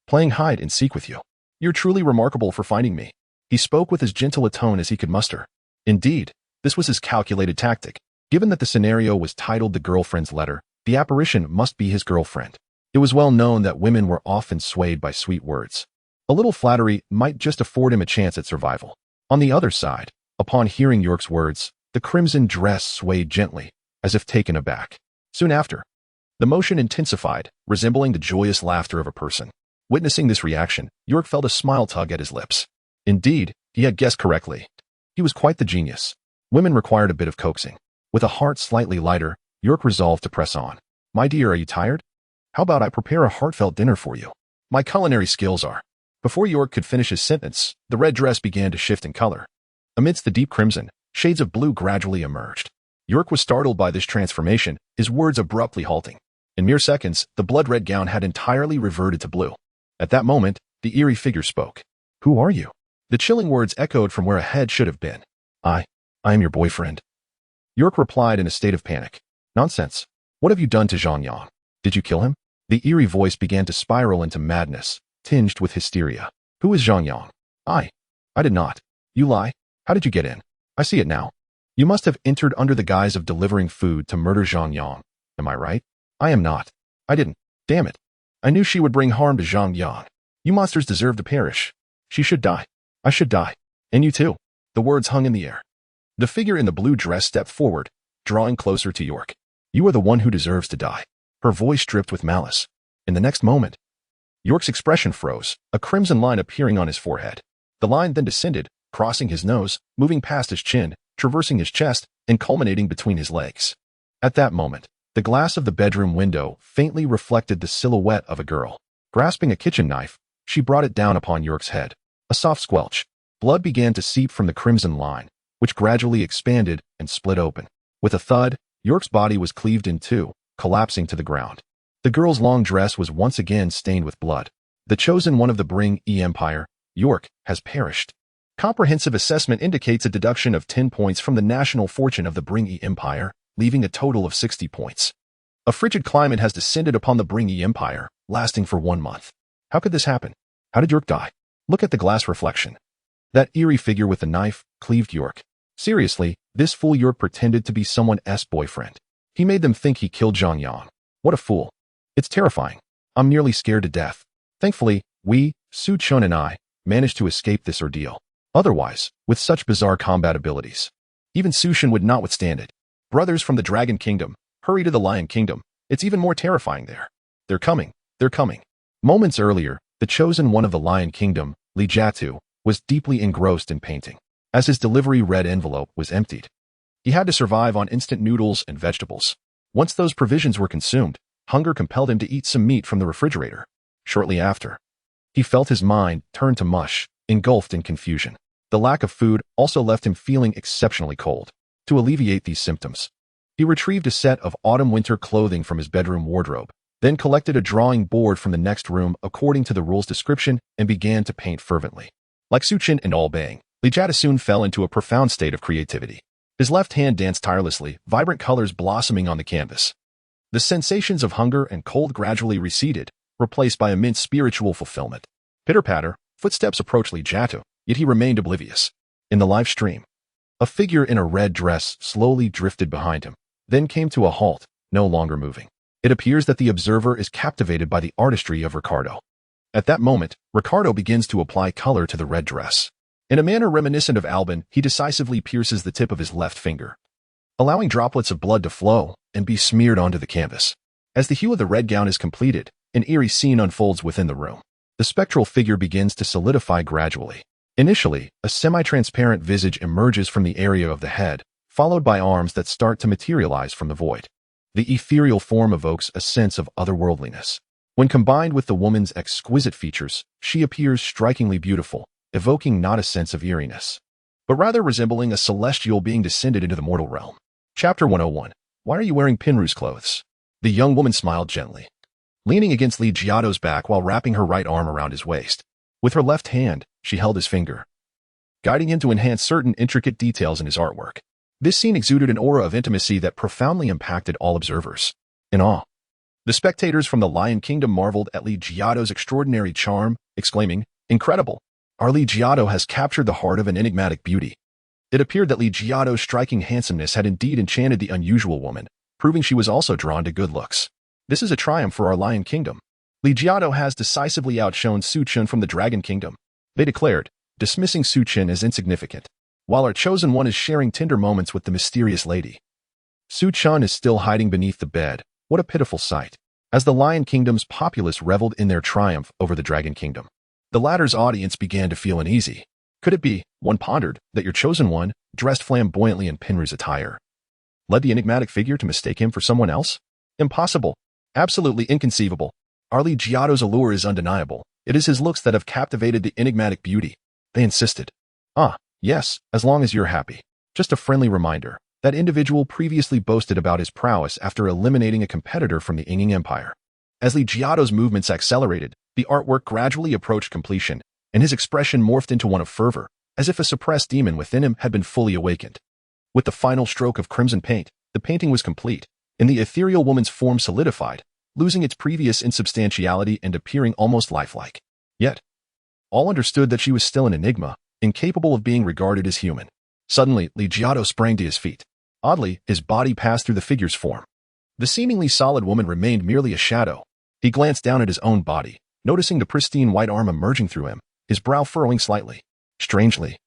playing hide and seek with you. You're truly remarkable for finding me." He spoke with as gentle a tone as he could muster. Indeed, this was his calculated tactic. Given that the scenario was titled The Girlfriend's Letter, the apparition must be his girlfriend. It was well known that women were often swayed by sweet words. A little flattery might just afford him a chance at survival. On the other side, upon hearing York's words, the crimson dress swayed gently, as if taken aback. Soon after, the motion intensified, resembling the joyous laughter of a person. Witnessing this reaction, York felt a smile tug at his lips. Indeed, he had guessed correctly. He was quite the genius. Women required a bit of coaxing. With a heart slightly lighter, York resolved to press on. "My dear, are you tired? How about I prepare a heartfelt dinner for you? My culinary skills are..." Before York could finish his sentence, the red dress began to shift in color. Amidst the deep crimson, shades of blue gradually emerged. York was startled by this transformation, his words abruptly halting. In mere seconds, the blood-red gown had entirely reverted to blue. At that moment, the eerie figure spoke. "Who are you?" The chilling words echoed from where a head should have been. I am your boyfriend." York replied in a state of panic. "Nonsense. What have you done to Zhang Yang? Did you kill him?" The eerie voice began to spiral into madness, tinged with hysteria. "Who is Zhang Yang?" I did not." "You lie. How did you get in?" "I see it now. You must have entered under the guise of delivering food to murder Zhang Yang. Am I right?" "I am not. I didn't. Damn it. I knew she would bring harm to Zhang Yang. You monsters deserve to perish. She should die. I should die. And you too." The words hung in the air. The figure in the blue dress stepped forward, drawing closer to York. "You are the one who deserves to die." Her voice dripped with malice. In the next moment, York's expression froze, a crimson line appearing on his forehead. The line then descended, crossing his nose, moving past his chin, traversing his chest, and culminating between his legs. At that moment, the glass of the bedroom window faintly reflected the silhouette of a girl. Grasping a kitchen knife, she brought it down upon York's head. A soft squelch. Blood began to seep from the crimson line, which gradually expanded and split open. With a thud, York's body was cleaved in two, collapsing to the ground. The girl's long dress was once again stained with blood. The chosen one of the Bring-E Empire, York, has perished. Comprehensive assessment indicates a deduction of 10 points from the national fortune of the Bring-E Empire, leaving a total of 60 points. A frigid climate has descended upon the Bring-E Empire, lasting for 1 month. How could this happen? How did York die? Look at the glass reflection. That eerie figure with the knife cleaved York. Seriously, this fool York pretended to be someone's boyfriend. He made them think he killed Zhang Yang. What a fool. It's terrifying. I'm nearly scared to death. Thankfully, we, Su Chen and I, managed to escape this ordeal. Otherwise, with such bizarre combat abilities, even Su Chen would not withstand it. Brothers from the Dragon Kingdom, hurry to the Lion Kingdom. It's even more terrifying there. They're coming. They're coming. Moments earlier, the chosen one of the Lion Kingdom, Li Jiatu, was deeply engrossed in painting. As his delivery red envelope was emptied, he had to survive on instant noodles and vegetables. Once those provisions were consumed, hunger compelled him to eat some meat from the refrigerator. Shortly after, he felt his mind turn to mush, engulfed in confusion. The lack of food also left him feeling exceptionally cold. To alleviate these symptoms, he retrieved a set of autumn-winter clothing from his bedroom wardrobe, then collected a drawing board from the next room according to the rule's description and began to paint fervently. Like Su Chen and All Bang, Li Jiatu soon fell into a profound state of creativity. His left hand danced tirelessly, vibrant colors blossoming on the canvas. The sensations of hunger and cold gradually receded, replaced by immense spiritual fulfillment. Pitter-patter, footsteps approached Li Jiatu, yet he remained oblivious. In the live stream, a figure in a red dress slowly drifted behind him, then came to a halt, no longer moving. It appears that the observer is captivated by the artistry of Ricardo. At that moment, Ricardo begins to apply color to the red dress. In a manner reminiscent of Albin, he decisively pierces the tip of his left finger, allowing droplets of blood to flow and be smeared onto the canvas. As the hue of the red gown is completed, an eerie scene unfolds within the room. The spectral figure begins to solidify gradually. Initially, a semi-transparent visage emerges from the area of the head, followed by arms that start to materialize from the void. The ethereal form evokes a sense of otherworldliness. When combined with the woman's exquisite features, she appears strikingly beautiful, evoking not a sense of eeriness, but rather resembling a celestial being descended into the mortal realm. Chapter 101. Why are you wearing Pinru's clothes? The young woman smiled gently, leaning against Li Jiado's back while wrapping her right arm around his waist. With her left hand, she held his finger, guiding him to enhance certain intricate details in his artwork. This scene exuded an aura of intimacy that profoundly impacted all observers. In awe, the spectators from the Lion Kingdom marveled at Li Jiado's extraordinary charm, exclaiming, "Incredible! Our Li Jiado has captured the heart of an enigmatic beauty." It appeared that Li Jiado's striking handsomeness had indeed enchanted the unusual woman, proving she was also drawn to good looks. This is a triumph for our Lion Kingdom. Li Jiado has decisively outshone Su Chen from the Dragon Kingdom, they declared, dismissing Su Chen as insignificant, while our chosen one is sharing tender moments with the mysterious lady. Su Chen is still hiding beneath the bed. What a pitiful sight. As the Lion Kingdom's populace reveled in their triumph over the Dragon Kingdom, the latter's audience began to feel uneasy. Could it be, one pondered, that your chosen one, dressed flamboyantly in Pinru's attire, led the enigmatic figure to mistake him for someone else? Impossible. Absolutely inconceivable. Our Li Jiado's allure is undeniable. It is his looks that have captivated the enigmatic beauty. They insisted. Ah, yes, as long as you're happy. Just a friendly reminder. That individual previously boasted about his prowess after eliminating a competitor from the Yinging Empire. As Li Jiado's movements accelerated, the artwork gradually approached completion, and his expression morphed into one of fervor, as if a suppressed demon within him had been fully awakened. With the final stroke of crimson paint, the painting was complete, and the ethereal woman's form solidified, losing its previous insubstantiality and appearing almost lifelike. Yet, all understood that she was still an enigma, incapable of being regarded as human. Suddenly, Li Jiado sprang to his feet. Oddly, his body passed through the figure's form. The seemingly solid woman remained merely a shadow. He glanced down at his own body, noticing the pristine white arm emerging through him, his brow furrowing slightly. Strangely,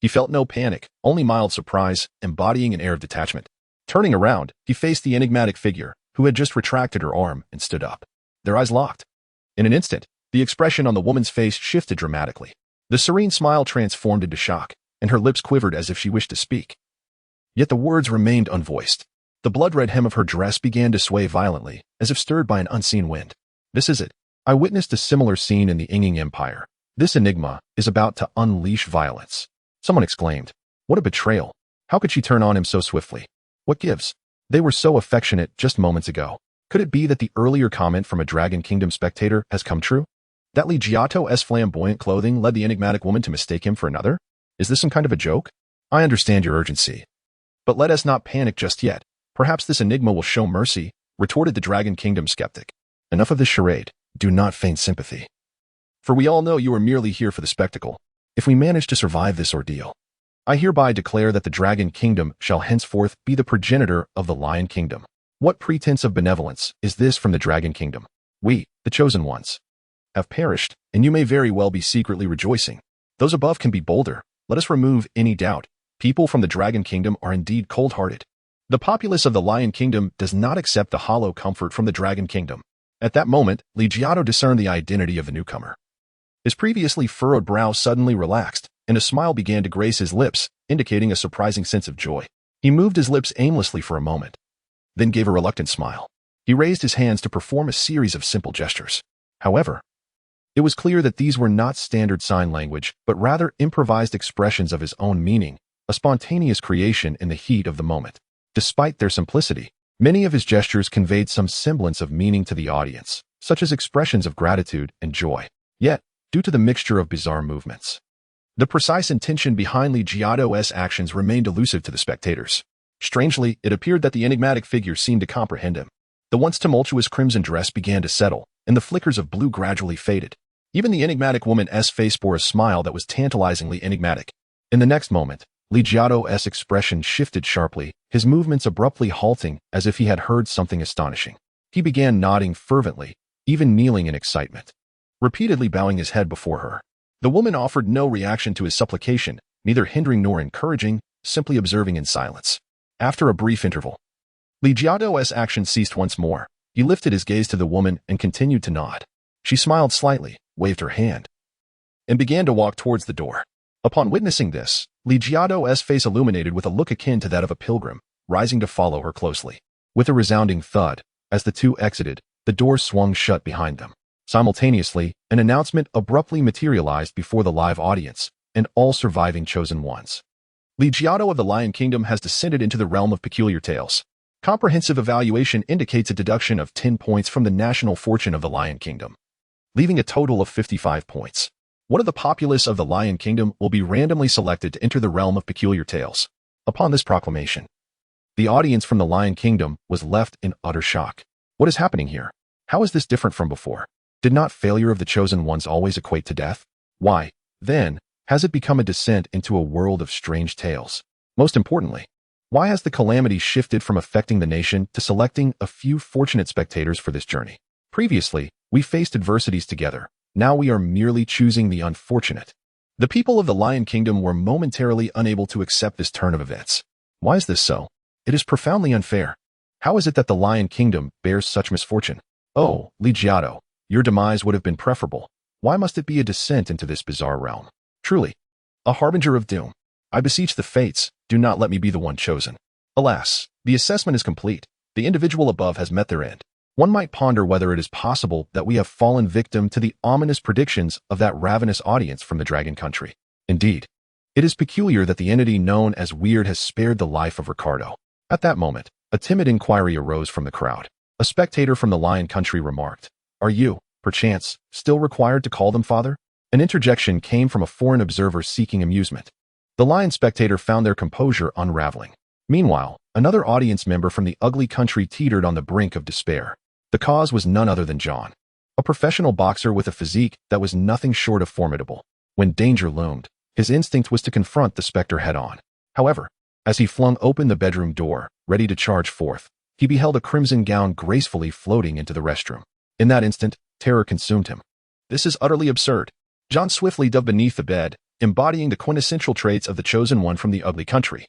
he felt no panic, only mild surprise, embodying an air of detachment. Turning around, he faced the enigmatic figure, who had just retracted her arm and stood up. Their eyes locked. In an instant, the expression on the woman's face shifted dramatically. The serene smile transformed into shock, and her lips quivered as if she wished to speak. Yet the words remained unvoiced. The blood-red hem of her dress began to sway violently, as if stirred by an unseen wind. This is it. I witnessed a similar scene in the Yinging Empire. This enigma is about to unleash violence. Someone exclaimed. What a betrayal. How could she turn on him so swiftly? What gives? They were so affectionate just moments ago. Could it be that the earlier comment from a Dragon Kingdom spectator has come true? That Li Jiado's flamboyant clothing led the enigmatic woman to mistake him for another? Is this some kind of a joke? I understand your urgency. But let us not panic just yet. Perhaps this enigma will show mercy, retorted the Dragon Kingdom skeptic. Enough of this charade. Do not feign sympathy. For we all know you are merely here for the spectacle. If we manage to survive this ordeal, I hereby declare that the Dragon Kingdom shall henceforth be the progenitor of the Lion Kingdom. What pretense of benevolence is this from the Dragon Kingdom? We, the chosen ones, have perished, and you may very well be secretly rejoicing. Those above can be bolder. Let us remove any doubt. People from the Dragon Kingdom are indeed cold-hearted. The populace of the Lion Kingdom does not accept the hollow comfort from the Dragon Kingdom. At that moment, Li Jiado discerned the identity of the newcomer. His previously furrowed brow suddenly relaxed, and a smile began to grace his lips, indicating a surprising sense of joy. He moved his lips aimlessly for a moment, then gave a reluctant smile. He raised his hands to perform a series of simple gestures. However, it was clear that these were not standard sign language, but rather improvised expressions of his own meaning, a spontaneous creation in the heat of the moment. Despite their simplicity, many of his gestures conveyed some semblance of meaning to the audience, such as expressions of gratitude and joy. Yet, due to the mixture of bizarre movements, the precise intention behind Li Jiado's actions remained elusive to the spectators. Strangely, it appeared that the enigmatic figure seemed to comprehend him. The once tumultuous crimson dress began to settle, and the flickers of blue gradually faded. Even the enigmatic woman's face bore a smile that was tantalizingly enigmatic. In the next moment, Li Jiado's expression shifted sharply, his movements abruptly halting as if he had heard something astonishing. He began nodding fervently, even kneeling in excitement, repeatedly bowing his head before her. The woman offered no reaction to his supplication, neither hindering nor encouraging, simply observing in silence. After a brief interval, Li Jiado's action ceased once more. He lifted his gaze to the woman and continued to nod. She smiled slightly, waved her hand, and began to walk towards the door. Upon witnessing this, Li Jiado's face illuminated with a look akin to that of a pilgrim, rising to follow her closely. With a resounding thud, as the two exited, the door swung shut behind them. Simultaneously, an announcement abruptly materialized before the live audience and all surviving chosen ones. Legiato of the Lion Kingdom has descended into the realm of peculiar tales. Comprehensive evaluation indicates a deduction of 10 points from the national fortune of the Lion Kingdom, leaving a total of 55 points. One of the populace of the Lion Kingdom will be randomly selected to enter the realm of peculiar tales. Upon this proclamation, the audience from the Lion Kingdom was left in utter shock. What is happening here? How is this different from before? Did not failure of the chosen ones always equate to death? Why, then, has it become a descent into a world of strange tales? Most importantly, why has the calamity shifted from affecting the nation to selecting a few fortunate spectators for this journey? Previously, we faced adversities together. Now we are merely choosing the unfortunate. The people of the Lion Kingdom were momentarily unable to accept this turn of events. Why is this so? It is profoundly unfair. How is it that the Lion Kingdom bears such misfortune? Oh, Legiato, your demise would have been preferable. Why must it be a descent into this bizarre realm? Truly, a harbinger of doom. I beseech the fates, do not let me be the one chosen. Alas, the assessment is complete. The individual above has met their end. One might ponder whether it is possible that we have fallen victim to the ominous predictions of that ravenous audience from the Dragon Country. Indeed, it is peculiar that the entity known as Weird has spared the life of Ricardo. At that moment, a timid inquiry arose from the crowd. A spectator from the Lion Country remarked, "Are you, perchance, still required to call them father?" An interjection came from a foreign observer seeking amusement. The Lion spectator found their composure unraveling. Meanwhile, another audience member from the ugly country teetered on the brink of despair. The cause was none other than John, a professional boxer with a physique that was nothing short of formidable. When danger loomed, his instinct was to confront the specter head-on. However, as he flung open the bedroom door, ready to charge forth, he beheld a crimson gown gracefully floating into the restroom. In that instant, terror consumed him. This is utterly absurd. John swiftly dove beneath the bed, embodying the quintessential traits of the chosen one from the ugly country.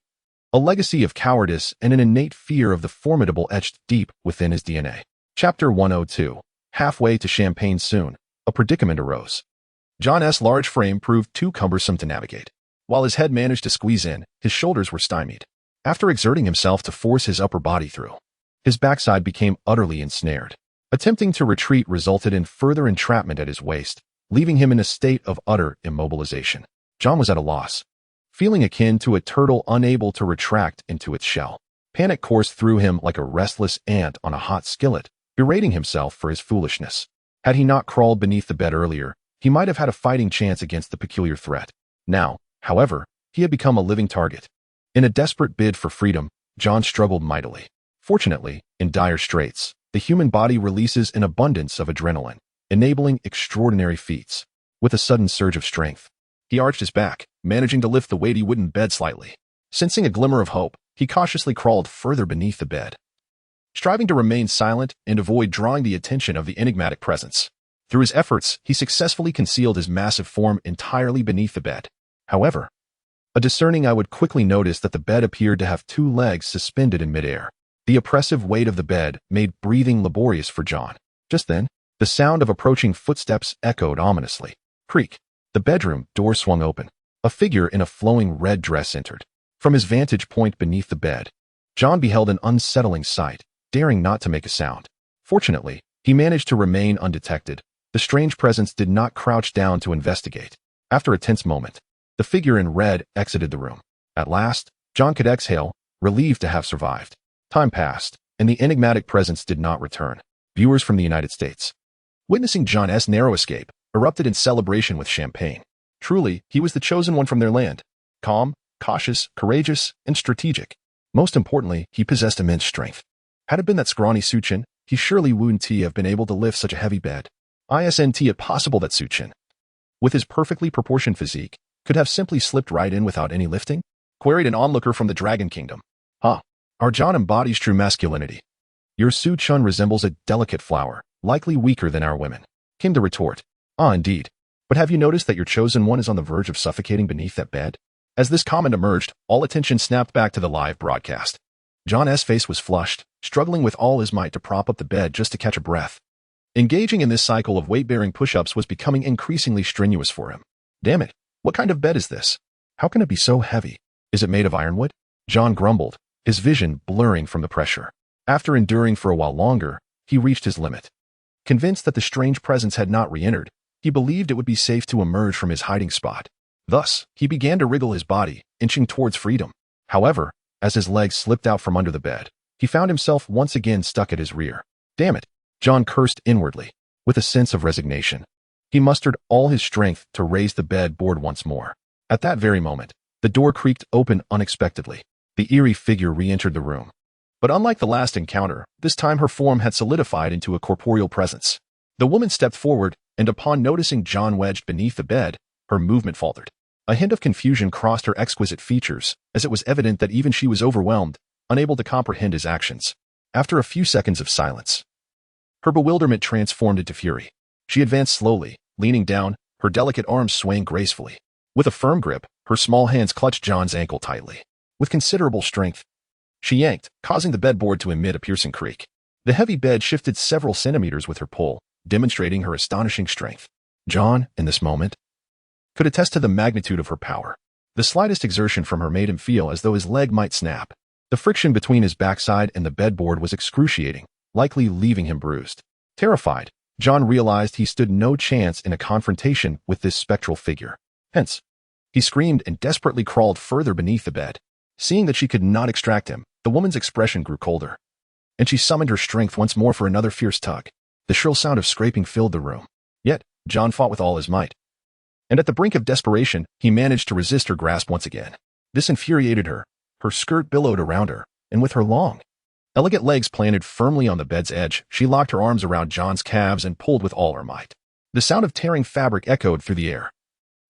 A legacy of cowardice and an innate fear of the formidable etched deep within his DNA. Chapter 102. Halfway to Champagne soon, a predicament arose. John's large frame proved too cumbersome to navigate. While his head managed to squeeze in, his shoulders were stymied. After exerting himself to force his upper body through, his backside became utterly ensnared. Attempting to retreat resulted in further entrapment at his waist, leaving him in a state of utter immobilization. John was at a loss, feeling akin to a turtle unable to retract into its shell. Panic coursed through him like a restless ant on a hot skillet, berating himself for his foolishness. Had he not crawled beneath the bed earlier, he might have had a fighting chance against the peculiar threat. Now, however, he had become a living target. In a desperate bid for freedom, John struggled mightily. Fortunately, in dire straits, the human body releases an abundance of adrenaline, enabling extraordinary feats. With a sudden surge of strength, he arched his back, managing to lift the weighty wooden bed slightly. Sensing a glimmer of hope, he cautiously crawled further beneath the bed, striving to remain silent and avoid drawing the attention of the enigmatic presence. Through his efforts, he successfully concealed his massive form entirely beneath the bed. However, a discerning eye would quickly notice that the bed appeared to have two legs suspended in midair. The oppressive weight of the bed made breathing laborious for John. Just then, the sound of approaching footsteps echoed ominously. Creak. The bedroom door swung open. A figure in a flowing red dress entered. From his vantage point beneath the bed, John beheld an unsettling sight, daring not to make a sound. Fortunately, he managed to remain undetected. The strange presence did not crouch down to investigate. After a tense moment, the figure in red exited the room. At last, John could exhale, relieved to have survived. Time passed, and the enigmatic presence did not return. Viewers from the United States, witnessing John's narrow escape, erupted in celebration with champagne. Truly, he was the chosen one from their land. Calm, cautious, courageous, and strategic. Most importantly, he possessed immense strength. Had it been that scrawny Chen, he surely wouldn't have been able to lift such a heavy bed. Isn't it possible that Chen, with his perfectly proportioned physique, could have simply slipped right in without any lifting? Queried an onlooker from the Dragon Kingdom. Our John embodies true masculinity. Your Chen resembles a delicate flower, likely weaker than our women. Came the retort. Indeed. But have you noticed that your chosen one is on the verge of suffocating beneath that bed? As this comment emerged, all attention snapped back to the live broadcast. John's face was flushed, struggling with all his might to prop up the bed just to catch a breath. Engaging in this cycle of weight-bearing push-ups was becoming increasingly strenuous for him. Damn it, what kind of bed is this? How can it be so heavy? Is it made of ironwood? John grumbled, his vision blurring from the pressure. After enduring for a while longer, he reached his limit. Convinced that the strange presence had not re-entered, he believed it would be safe to emerge from his hiding spot. Thus, he began to wriggle his body, inching towards freedom. However, as his legs slipped out from under the bed, he found himself once again stuck at his rear. Damn it, John cursed inwardly, with a sense of resignation. He mustered all his strength to raise the bed board once more. At that very moment, the door creaked open unexpectedly. The eerie figure re-entered the room. But unlike the last encounter, this time her form had solidified into a corporeal presence. The woman stepped forward, and upon noticing John wedged beneath the bed, her movement faltered. A hint of confusion crossed her exquisite features, as it was evident that even she was overwhelmed, unable to comprehend his actions. After a few seconds of silence, her bewilderment transformed into fury. She advanced slowly, leaning down, her delicate arms swaying gracefully. With a firm grip, her small hands clutched John's ankle tightly. With considerable strength, she yanked, causing the bedboard to emit a piercing creak. The heavy bed shifted several centimeters with her pull, demonstrating her astonishing strength. John, in this moment, could attest to the magnitude of her power. The slightest exertion from her made him feel as though his leg might snap. The friction between his backside and the bedboard was excruciating, likely leaving him bruised. Terrified, John realized he stood no chance in a confrontation with this spectral figure. Hence, he screamed and desperately crawled further beneath the bed. Seeing that she could not extract him, the woman's expression grew colder, and she summoned her strength once more for another fierce tug. The shrill sound of scraping filled the room. Yet, John fought with all his might. And at the brink of desperation, he managed to resist her grasp once again. This infuriated her. Her skirt billowed around her, and with her long, elegant legs planted firmly on the bed's edge, she locked her arms around John's calves and pulled with all her might. The sound of tearing fabric echoed through the air,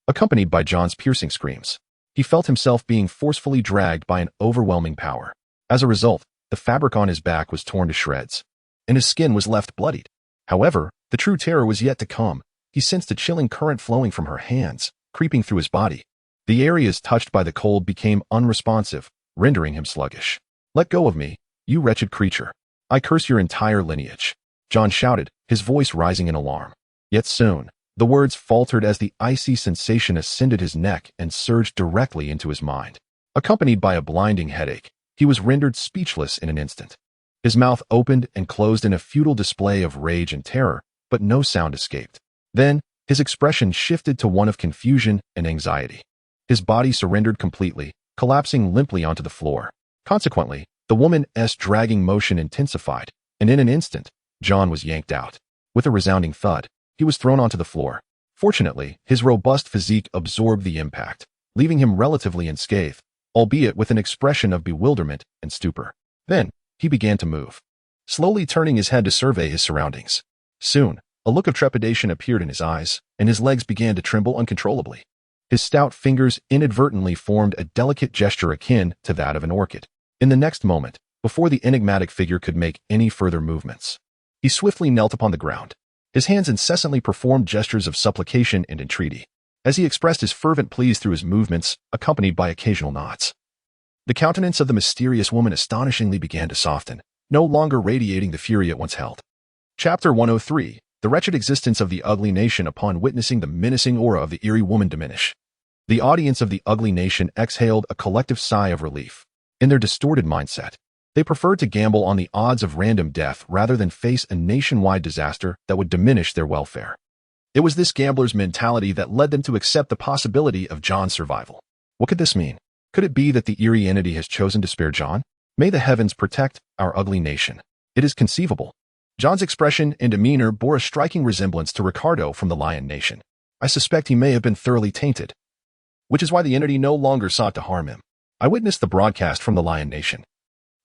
accompanied by John's piercing screams. He felt himself being forcefully dragged by an overwhelming power. As a result, the fabric on his back was torn to shreds, and his skin was left bloodied. However, the true terror was yet to come. He sensed a chilling current flowing from her hands, creeping through his body. The areas touched by the cold became unresponsive, rendering him sluggish. "Let go of me, you wretched creature. I curse your entire lineage," John shouted, his voice rising in alarm. Yet soon, the words faltered as the icy sensation ascended his neck and surged directly into his mind. Accompanied by a blinding headache, he was rendered speechless in an instant. His mouth opened and closed in a futile display of rage and terror, but no sound escaped. Then, his expression shifted to one of confusion and anxiety. His body surrendered completely, collapsing limply onto the floor. Consequently, the woman's dragging motion intensified, and in an instant, John was yanked out. With a resounding thud, he was thrown onto the floor. Fortunately, his robust physique absorbed the impact, leaving him relatively unscathed, albeit with an expression of bewilderment and stupor. Then, he began to move, slowly turning his head to survey his surroundings. Soon, a look of trepidation appeared in his eyes, and his legs began to tremble uncontrollably. His stout fingers inadvertently formed a delicate gesture akin to that of an orchid. In the next moment, before the enigmatic figure could make any further movements, he swiftly knelt upon the ground. His hands incessantly performed gestures of supplication and entreaty, as he expressed his fervent pleas through his movements, accompanied by occasional nods. The countenance of the mysterious woman astonishingly began to soften, no longer radiating the fury it once held. Chapter 103. The wretched existence of the ugly nation upon witnessing the menacing aura of the eerie woman diminish. The audience of the ugly nation exhaled a collective sigh of relief. In their distorted mindset, they preferred to gamble on the odds of random death rather than face a nationwide disaster that would diminish their welfare. It was this gambler's mentality that led them to accept the possibility of John's survival. What could this mean? Could it be that the eerie entity has chosen to spare John? May the heavens protect our ugly nation. It is conceivable. John's expression and demeanor bore a striking resemblance to Ricardo from the Lion Nation. I suspect he may have been thoroughly tainted, which is why the entity no longer sought to harm him. I witnessed the broadcast from the Lion Nation,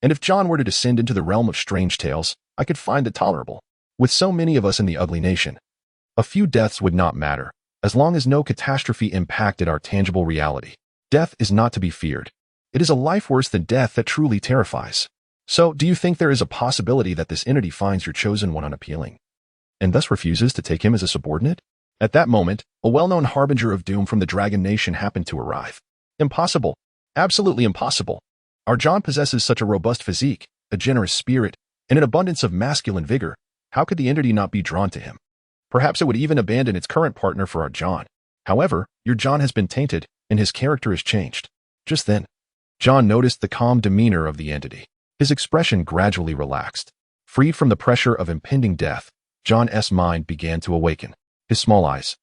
and if John were to descend into the realm of strange tales, I could find it tolerable. With so many of us in the ugly nation, a few deaths would not matter, as long as no catastrophe impacted our tangible reality. Death is not to be feared. It is a life worse than death that truly terrifies. So, do you think there is a possibility that this entity finds your chosen one unappealing, and thus refuses to take him as a subordinate? At that moment, a well-known harbinger of doom from the Dragon Nation happened to arrive. Impossible. Absolutely impossible. Our John possesses such a robust physique, a generous spirit, and an abundance of masculine vigor. How could the entity not be drawn to him? Perhaps it would even abandon its current partner for our John. However, your John has been tainted, and his character has changed. Just then, John noticed the calm demeanor of the entity. His expression gradually relaxed. Freed from the pressure of impending death, John's mind began to awaken. His small eyes,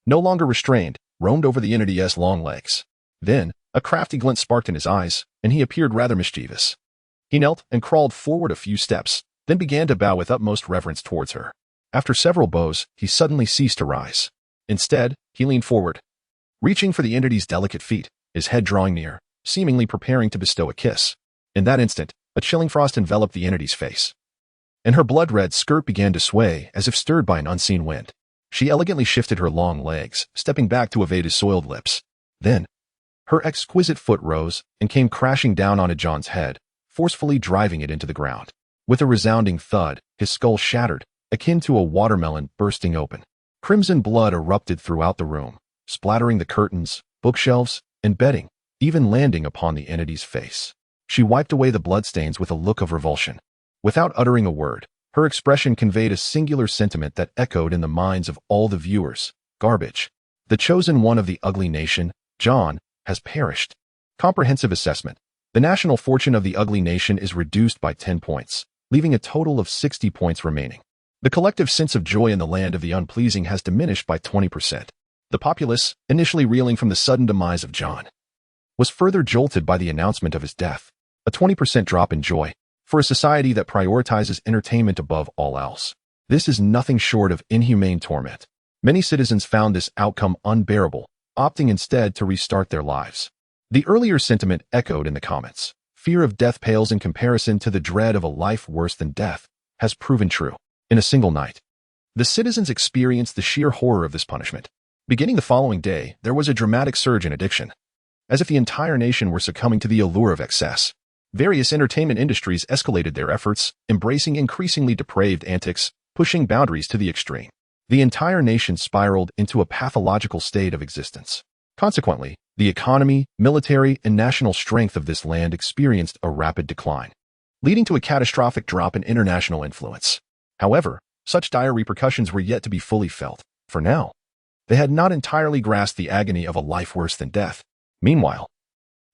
no longer restrained, roamed over the entity's long legs. Then, a crafty glint sparked in his eyes, and he appeared rather mischievous. He knelt and crawled forward a few steps, then began to bow with utmost reverence towards her. After several bows, he suddenly ceased to rise. Instead, he leaned forward, reaching for the entity's delicate feet, his head drawing near, seemingly preparing to bestow a kiss. In that instant, a chilling frost enveloped the entity's face, and her blood-red skirt began to sway as if stirred by an unseen wind. She elegantly shifted her long legs, stepping back to evade his soiled lips. Then, her exquisite foot rose and came crashing down onto John's head, forcefully driving it into the ground. With a resounding thud, his skull shattered, akin to a watermelon bursting open. Crimson blood erupted throughout the room, splattering the curtains, bookshelves, and bedding, even landing upon the entity's face. She wiped away the bloodstains with a look of revulsion. Without uttering a word, her expression conveyed a singular sentiment that echoed in the minds of all the viewers. Garbage. The chosen one of the ugly nation, John, has perished. Comprehensive assessment. The national fortune of the ugly nation is reduced by 10 points, leaving a total of 60 points remaining. The collective sense of joy in the land of the unpleasing has diminished by 20%. The populace, initially reeling from the sudden demise of John, was further jolted by the announcement of his death. A 20% drop in joy. For a society that prioritizes entertainment above all else, this is nothing short of inhumane torment. Many citizens found this outcome unbearable, opting instead to restart their lives. The earlier sentiment echoed in the comments. Fear of death pales in comparison to the dread of a life worse than death, has proven true. In a single night, the citizens experienced the sheer horror of this punishment. Beginning the following day, there was a dramatic surge in addiction, as if the entire nation were succumbing to the allure of excess. Various entertainment industries escalated their efforts, embracing increasingly depraved antics, pushing boundaries to the extreme. The entire nation spiraled into a pathological state of existence. Consequently, the economy, military, and national strength of this land experienced a rapid decline, leading to a catastrophic drop in international influence. However, such dire repercussions were yet to be fully felt. For now, they had not entirely grasped the agony of a life worse than death. Meanwhile,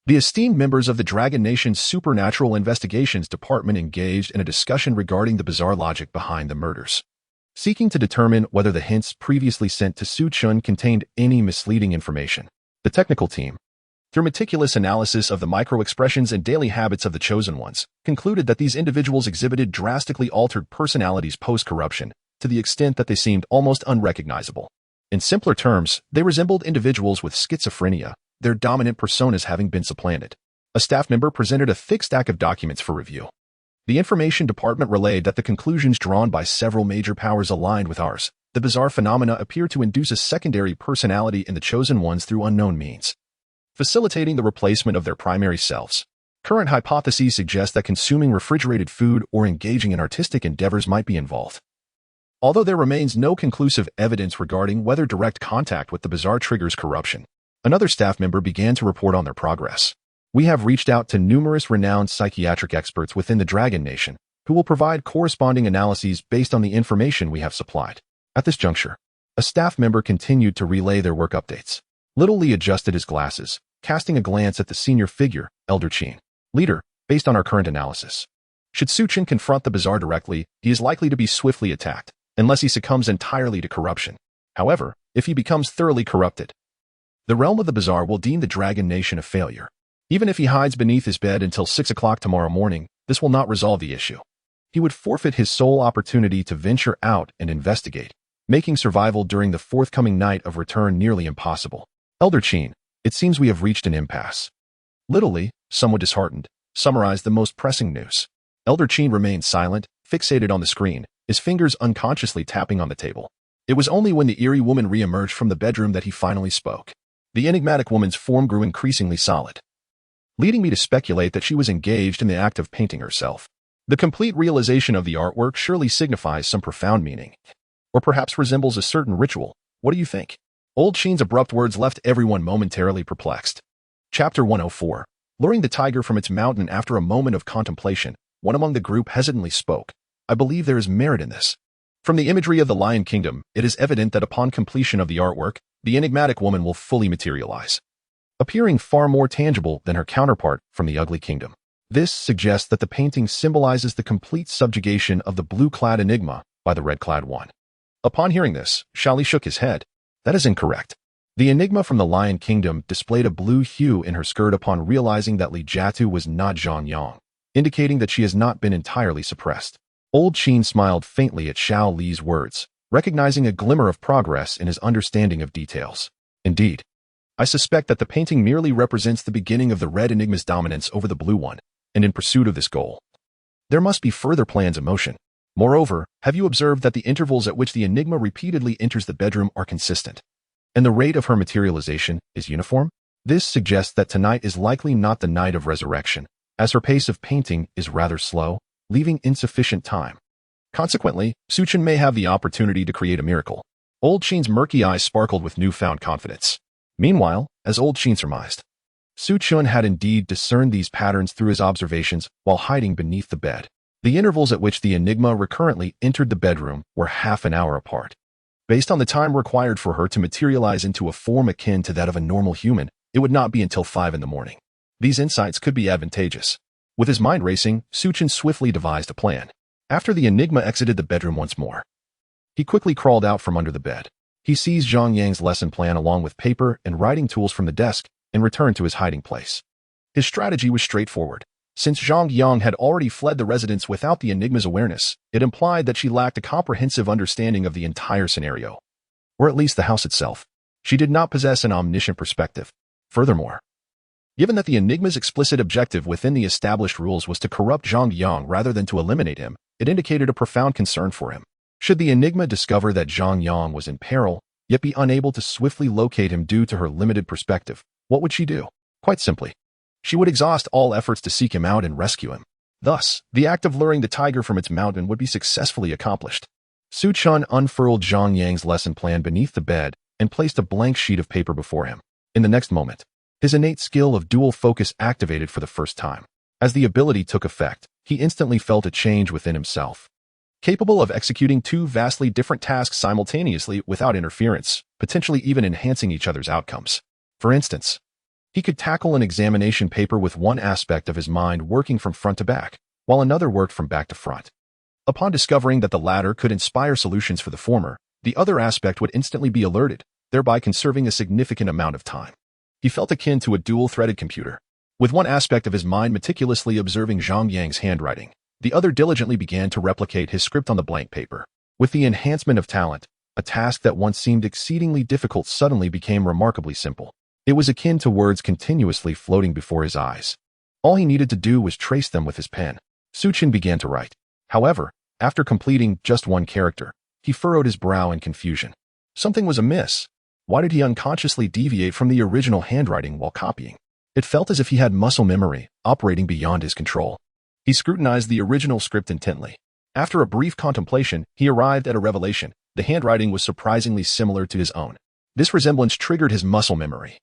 the esteemed members of the Dragon Nation's Supernatural Investigations Department engaged in a discussion regarding the bizarre logic behind the murders, seeking to determine whether the hints previously sent to Su Chen contained any misleading information. The technical team, through meticulous analysis of the micro-expressions and daily habits of the chosen ones, concluded that these individuals exhibited drastically altered personalities post-corruption, to the extent that they seemed almost unrecognizable. In simpler terms, they resembled individuals with schizophrenia, their dominant personas having been supplanted. A staff member presented a thick stack of documents for review. The information department relayed that the conclusions drawn by several major powers aligned with ours. The bizarre phenomena appear to induce a secondary personality in the chosen ones through unknown means, facilitating the replacement of their primary selves. Current hypotheses suggest that consuming refrigerated food or engaging in artistic endeavors might be involved, although there remains no conclusive evidence regarding whether direct contact with the bizarre triggers corruption. Another staff member began to report on their progress. We have reached out to numerous renowned psychiatric experts within the Dragon Nation, who will provide corresponding analyses based on the information we have supplied. At this juncture, a staff member continued to relay their work updates. Little Lee adjusted his glasses, casting a glance at the senior figure, Elder Chen. Leader, based on our current analysis, should Su Chen confront the bizarre directly, he is likely to be swiftly attacked, unless he succumbs entirely to corruption. However, if he becomes thoroughly corrupted, the realm of the bizarre will deem the Dragon Nation a failure. Even if he hides beneath his bed until 6 o'clock tomorrow morning, this will not resolve the issue. He would forfeit his sole opportunity to venture out and investigate, making survival during the forthcoming night of return nearly impossible. Elder Chen, it seems we have reached an impasse. Little Lee, somewhat disheartened, summarized the most pressing news. Elder Chen remained silent, fixated on the screen, his fingers unconsciously tapping on the table. It was only when the eerie woman re-emerged from the bedroom that he finally spoke. The enigmatic woman's form grew increasingly solid, leading me to speculate that she was engaged in the act of painting herself. The complete realization of the artwork surely signifies some profound meaning, or perhaps resembles a certain ritual. What do you think? Old Chen's abrupt words left everyone momentarily perplexed. Chapter 104. Luring the tiger from its mountain. After a moment of contemplation, one among the group hesitantly spoke. I believe there is merit in this. From the imagery of the Lion Kingdom, it is evident that upon completion of the artwork, the enigmatic woman will fully materialize, appearing far more tangible than her counterpart from the Ugly Kingdom. This suggests that the painting symbolizes the complete subjugation of the blue-clad enigma by the red-clad one. Upon hearing this, Shali shook his head. That is incorrect. The enigma from the Lion Kingdom displayed a blue hue in her skirt upon realizing that Li Jiatu was not Zhang Yang, indicating that she has not been entirely suppressed. Old Chen smiled faintly at Xiao Li's words, recognizing a glimmer of progress in his understanding of details. Indeed, I suspect that the painting merely represents the beginning of the red enigma's dominance over the blue one, and in pursuit of this goal, there must be further plans in motion. Moreover, have you observed that the intervals at which the enigma repeatedly enters the bedroom are consistent, and the rate of her materialization is uniform? This suggests that tonight is likely not the night of resurrection, as her pace of painting is rather slow, leaving insufficient time. Consequently, Chen may have the opportunity to create a miracle. Old Chen's murky eyes sparkled with newfound confidence. Meanwhile, as Old Chen surmised, Chen had indeed discerned these patterns through his observations while hiding beneath the bed. The intervals at which the enigma recurrently entered the bedroom were half an hour apart. Based on the time required for her to materialize into a form akin to that of a normal human, it would not be until 5 in the morning. These insights could be advantageous. With his mind racing, Chen swiftly devised a plan. After the enigma exited the bedroom once more, he quickly crawled out from under the bed. He seized Zhang Yang's lesson plan along with paper and writing tools from the desk and returned to his hiding place. His strategy was straightforward. Since Zhang Yang had already fled the residence without the enigma's awareness, it implied that she lacked a comprehensive understanding of the entire scenario, or at least the house itself. She did not possess an omniscient perspective. Furthermore, given that the enigma's explicit objective within the established rules was to corrupt Zhang Yang rather than to eliminate him, it indicated a profound concern for him. Should the enigma discover that Zhang Yang was in peril, yet be unable to swiftly locate him due to her limited perspective, what would she do? Quite simply, she would exhaust all efforts to seek him out and rescue him. Thus, the act of luring the tiger from its mountain would be successfully accomplished. Chen unfurled Zhang Yang's lesson plan beneath the bed and placed a blank sheet of paper before him. In the next moment, his innate skill of dual focus activated for the first time. As the ability took effect, he instantly felt a change within himself. Capable of executing 2 vastly different tasks simultaneously without interference, potentially even enhancing each other's outcomes. For instance, he could tackle an examination paper with one aspect of his mind working from front to back, while another worked from back to front. Upon discovering that the latter could inspire solutions for the former, the other aspect would instantly be alerted, thereby conserving a significant amount of time. He felt akin to a dual-threaded computer. With one aspect of his mind meticulously observing Zhang Yang's handwriting, the other diligently began to replicate his script on the blank paper. With the enhancement of talent, a task that once seemed exceedingly difficult suddenly became remarkably simple. It was akin to words continuously floating before his eyes. All he needed to do was trace them with his pen. Chen began to write. However, after completing just one character, he furrowed his brow in confusion. Something was amiss. Why did he unconsciously deviate from the original handwriting while copying? It felt as if he had muscle memory, operating beyond his control. He scrutinized the original script intently. After a brief contemplation, he arrived at a revelation. The handwriting was surprisingly similar to his own. This resemblance triggered his muscle memory,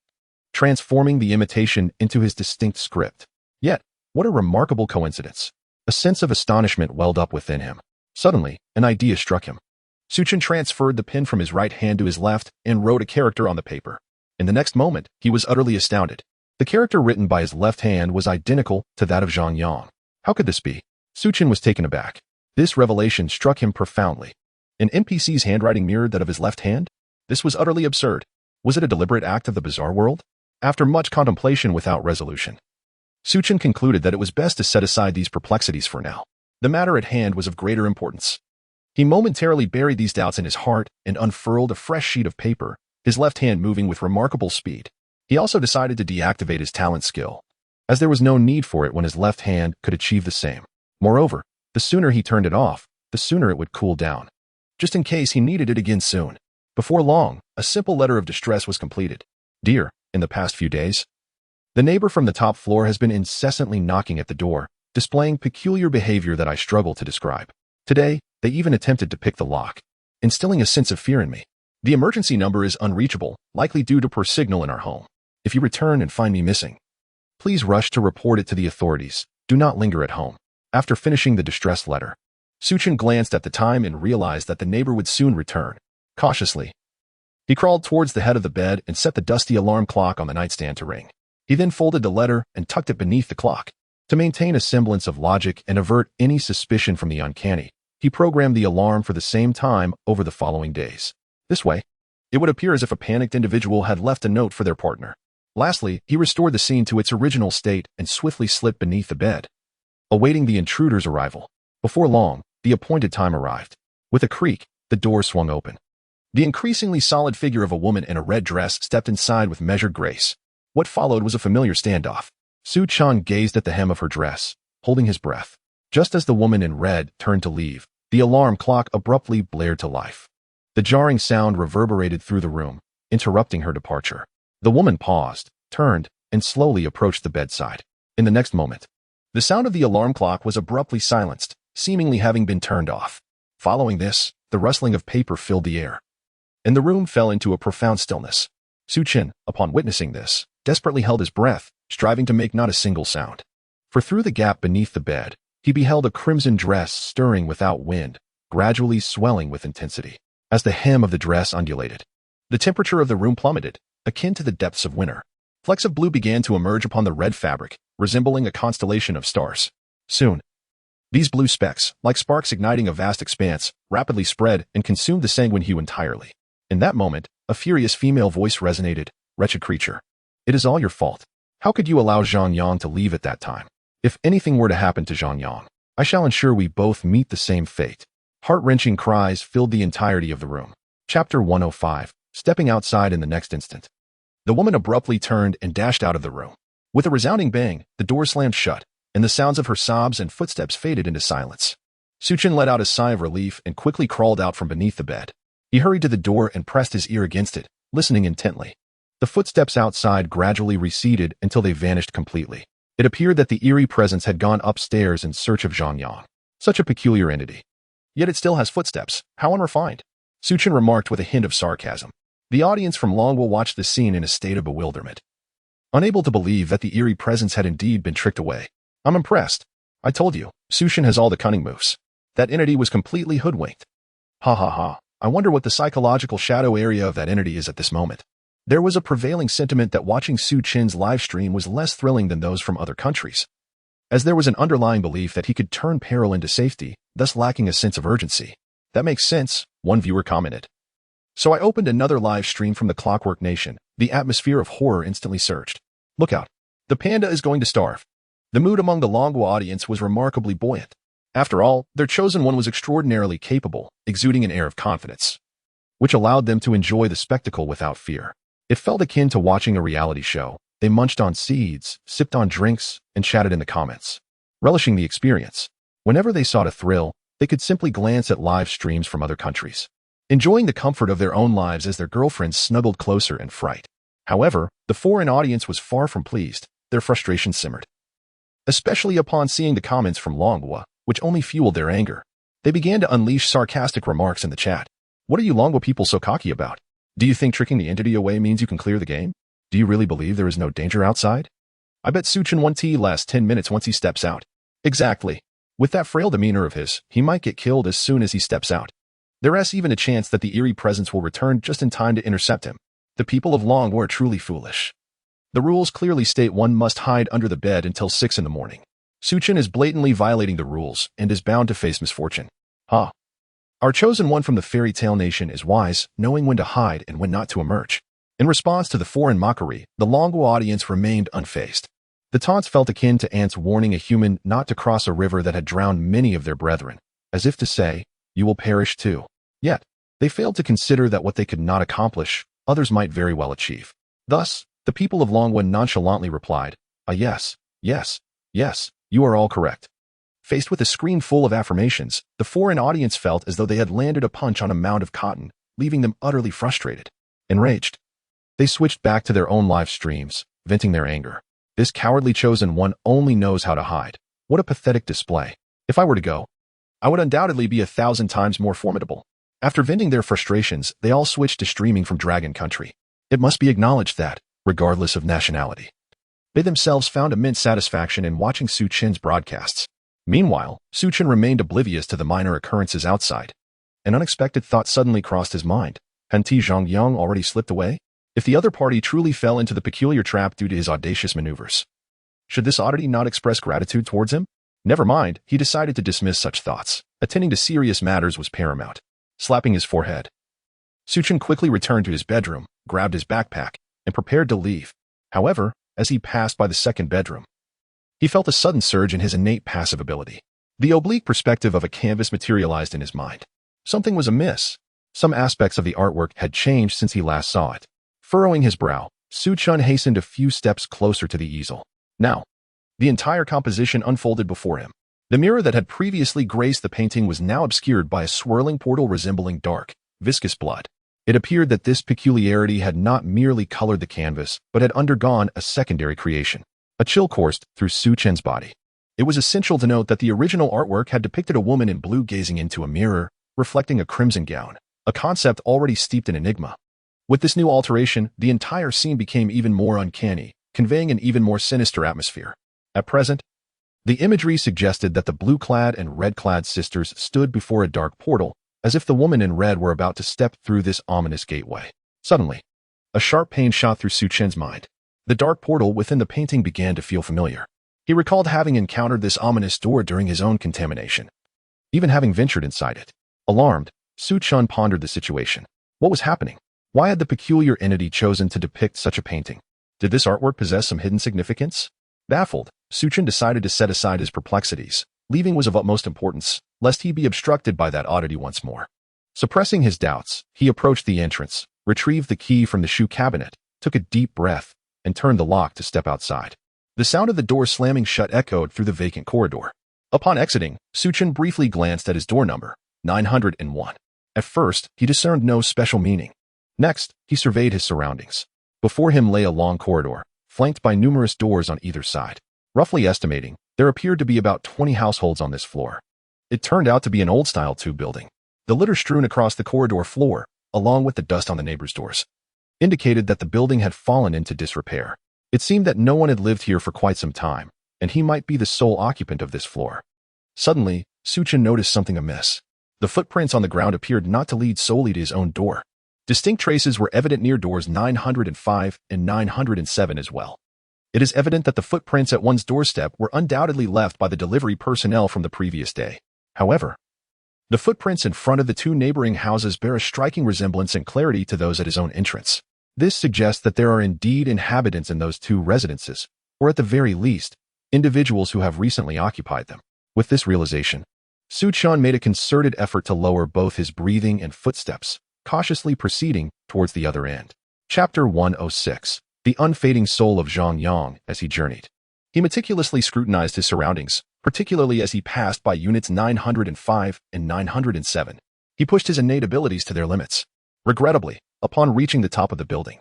transforming the imitation into his distinct script. Yet, what a remarkable coincidence. A sense of astonishment welled up within him. Suddenly, an idea struck him. Chen transferred the pen from his right hand to his left and wrote a character on the paper. In the next moment, he was utterly astounded. The character written by his left hand was identical to that of Zhang Yang. How could this be? Chen was taken aback. This revelation struck him profoundly. An NPC's handwriting mirrored that of his left hand? This was utterly absurd. Was it a deliberate act of the bizarre world? After much contemplation without resolution, Chen concluded that it was best to set aside these perplexities for now. The matter at hand was of greater importance. He momentarily buried these doubts in his heart and unfurled a fresh sheet of paper, his left hand moving with remarkable speed. He also decided to deactivate his talent skill, as there was no need for it when his left hand could achieve the same. Moreover, the sooner he turned it off, the sooner it would cool down, just in case he needed it again soon. Before long, a simple letter of distress was completed. Dear, in the past few days, the neighbor from the top floor has been incessantly knocking at the door, displaying peculiar behavior that I struggle to describe. Today, they even attempted to pick the lock, instilling a sense of fear in me. The emergency number is unreachable, likely due to poor signal in our home. If you return and find me missing, please rush to report it to the authorities. Do not linger at home. After finishing the distress letter, Chen glanced at the time and realized that the neighbor would soon return. Cautiously, he crawled towards the head of the bed and set the dusty alarm clock on the nightstand to ring. He then folded the letter and tucked it beneath the clock. To maintain a semblance of logic and avert any suspicion from the uncanny, he programmed the alarm for the same time over the following days. This way, It would appear as if a panicked individual had left a note for their partner. Lastly, he restored the scene to its original state and swiftly slipped beneath the bed, awaiting the intruder's arrival. Before long, the appointed time arrived. With a creak, the door swung open. The increasingly solid figure of a woman in a red dress stepped inside with measured grace. What followed was a familiar standoff. Su Chen gazed at the hem of her dress, holding his breath. Just as the woman in red turned to leave, the alarm clock abruptly blared to life. The jarring sound reverberated through the room, interrupting her departure. The woman paused, turned, and slowly approached the bedside. In the next moment, the sound of the alarm clock was abruptly silenced, seemingly having been turned off. Following this, the rustling of paper filled the air, and the room fell into a profound stillness. Su Chen, upon witnessing this, desperately held his breath, striving to make not a single sound. For through the gap beneath the bed, he beheld a crimson dress stirring without wind, gradually swelling with intensity. As the hem of the dress undulated, the temperature of the room plummeted, akin to the depths of winter. Flecks of blue began to emerge upon the red fabric, resembling a constellation of stars. Soon, these blue specks, like sparks igniting a vast expanse, rapidly spread and consumed the sanguine hue entirely. In that moment, a furious female voice resonated, "Wretched creature. It is all your fault. How could you allow Zhang Yang to leave at that time? If anything were to happen to Zhang Yang, I shall ensure we both meet the same fate." Heart-wrenching cries filled the entirety of the room. Chapter 105, stepping outside in the next instant. The woman abruptly turned and dashed out of the room. With a resounding bang, the door slammed shut, and the sounds of her sobs and footsteps faded into silence. Su Chen let out a sigh of relief and quickly crawled out from beneath the bed. He hurried to the door and pressed his ear against it, listening intently. The footsteps outside gradually receded until they vanished completely. It appeared that the eerie presence had gone upstairs in search of Zhang Yang. Such a peculiar entity. Yet it still has footsteps. How unrefined. Su Chen remarked with a hint of sarcasm. The audience from Longwa watched the scene in a state of bewilderment, unable to believe that the eerie presence had indeed been tricked away. "I'm impressed. I told you, Su Chen has all the cunning moves. That entity was completely hoodwinked. Ha ha ha. I wonder what the psychological shadow area of that entity is at this moment." There was a prevailing sentiment that watching Su Chen's live stream was less thrilling than those from other countries, as there was an underlying belief that he could turn peril into safety, thus lacking a sense of urgency. "That makes sense," one viewer commented. So I opened another live stream from the Clockwork Nation. The atmosphere of horror instantly surged. "Look out. The panda is going to starve." The mood among the Longwa audience was remarkably buoyant. After all, their chosen one was extraordinarily capable, exuding an air of confidence, which allowed them to enjoy the spectacle without fear. It felt akin to watching a reality show. They munched on seeds, sipped on drinks, and chatted in the comments, relishing the experience. Whenever they sought a thrill, they could simply glance at live streams from other countries, enjoying the comfort of their own lives as their girlfriends snuggled closer in fright. However, the foreign audience was far from pleased. Their frustration simmered, especially upon seeing the comments from Longwa, which only fueled their anger. They began to unleash sarcastic remarks in the chat. "What are you Longwa people so cocky about? Do you think tricking the entity away means you can clear the game? Do you really believe there is no danger outside? I bet Su Chen 1T lasts 10 minutes once he steps out." Exactly. With that frail demeanor of his, he might get killed as soon as he steps out. There is even a chance that the eerie presence will return just in time to intercept him. The people of Longwa are truly foolish. The rules clearly state one must hide under the bed until 6 in the morning. Su Chen is blatantly violating the rules and is bound to face misfortune. Ha! Our chosen one from the fairy tale nation is wise, knowing when to hide and when not to emerge. In response to the foreign mockery, the Longwa audience remained unfazed. The taunts felt akin to ants warning a human not to cross a river that had drowned many of their brethren, as if to say, "You will perish too." Yet, they failed to consider that what they could not accomplish, others might very well achieve. Thus, the people of Longwa nonchalantly replied, Yes, yes, yes, you are all correct." Faced with a screen full of affirmations, the foreign audience felt as though they had landed a punch on a mound of cotton, leaving them utterly frustrated. Enraged, they switched back to their own live streams, venting their anger. This cowardly chosen one only knows how to hide. What a pathetic display. If I were to go, I would undoubtedly be 1,000 times more formidable. After venting their frustrations, they all switched to streaming from Dragon Country. It must be acknowledged that, regardless of nationality, they themselves found immense satisfaction in watching Su Chen's broadcasts. Meanwhile, Su Chen remained oblivious to the minor occurrences outside. An unexpected thought suddenly crossed his mind. Hadn't Zhang Yang already slipped away? If the other party truly fell into the peculiar trap due to his audacious maneuvers, should this oddity not express gratitude towards him? Never mind, he decided to dismiss such thoughts. Attending to serious matters was paramount. Slapping his forehead, Chen quickly returned to his bedroom, grabbed his backpack, and prepared to leave. However, as he passed by the second bedroom, he felt a sudden surge in his innate passive ability. The oblique perspective of a canvas materialized in his mind. Something was amiss. Some aspects of the artwork had changed since he last saw it. Furrowing his brow, Chen hastened a few steps closer to the easel. Now, the entire composition unfolded before him. The mirror that had previously graced the painting was now obscured by a swirling portal resembling dark, viscous blood. It appeared that this peculiarity had not merely colored the canvas, but had undergone a secondary creation. A chill coursed through Chen's body. It was essential to note that the original artwork had depicted a woman in blue gazing into a mirror, reflecting a crimson gown, a concept already steeped in enigma. With this new alteration, the entire scene became even more uncanny, conveying an even more sinister atmosphere. At present, the imagery suggested that the blue-clad and red-clad sisters stood before a dark portal, as if the woman in red were about to step through this ominous gateway. Suddenly, a sharp pain shot through Chen's mind. The dark portal within the painting began to feel familiar. He recalled having encountered this ominous door during his own contamination, even having ventured inside it. Alarmed, Chen pondered the situation. What was happening? Why had the peculiar entity chosen to depict such a painting? Did this artwork possess some hidden significance? Baffled, Chen decided to set aside his perplexities. Leaving was of utmost importance, lest he be obstructed by that oddity once more. Suppressing his doubts, he approached the entrance, retrieved the key from the shoe cabinet, took a deep breath, and turned the lock to step outside. The sound of the door slamming shut echoed through the vacant corridor. Upon exiting, Chen briefly glanced at his door number, 901. At first, he discerned no special meaning. Next, he surveyed his surroundings. Before him lay a long corridor, flanked by numerous doors on either side. Roughly estimating, there appeared to be about 20 households on this floor. It turned out to be an old-style tube building. The litter strewn across the corridor floor, along with the dust on the neighbors' doors, indicated that the building had fallen into disrepair. It seemed that no one had lived here for quite some time, and he might be the sole occupant of this floor. Suddenly, Chen noticed something amiss. The footprints on the ground appeared not to lead solely to his own door. Distinct traces were evident near doors 905 and 907 as well. It is evident that the footprints at one's doorstep were undoubtedly left by the delivery personnel from the previous day. However, the footprints in front of the two neighboring houses bear a striking resemblance and clarity to those at his own entrance. This suggests that there are indeed inhabitants in those two residences, or at the very least, individuals who have recently occupied them. With this realization, Chen made a concerted effort to lower both his breathing and footsteps, cautiously proceeding towards the other end. Chapter 106. The unfading soul of Zhang Yang. As he journeyed, he meticulously scrutinized his surroundings, particularly as he passed by units 905 and 907. He pushed his innate abilities to their limits. Regrettably, upon reaching the top of the building,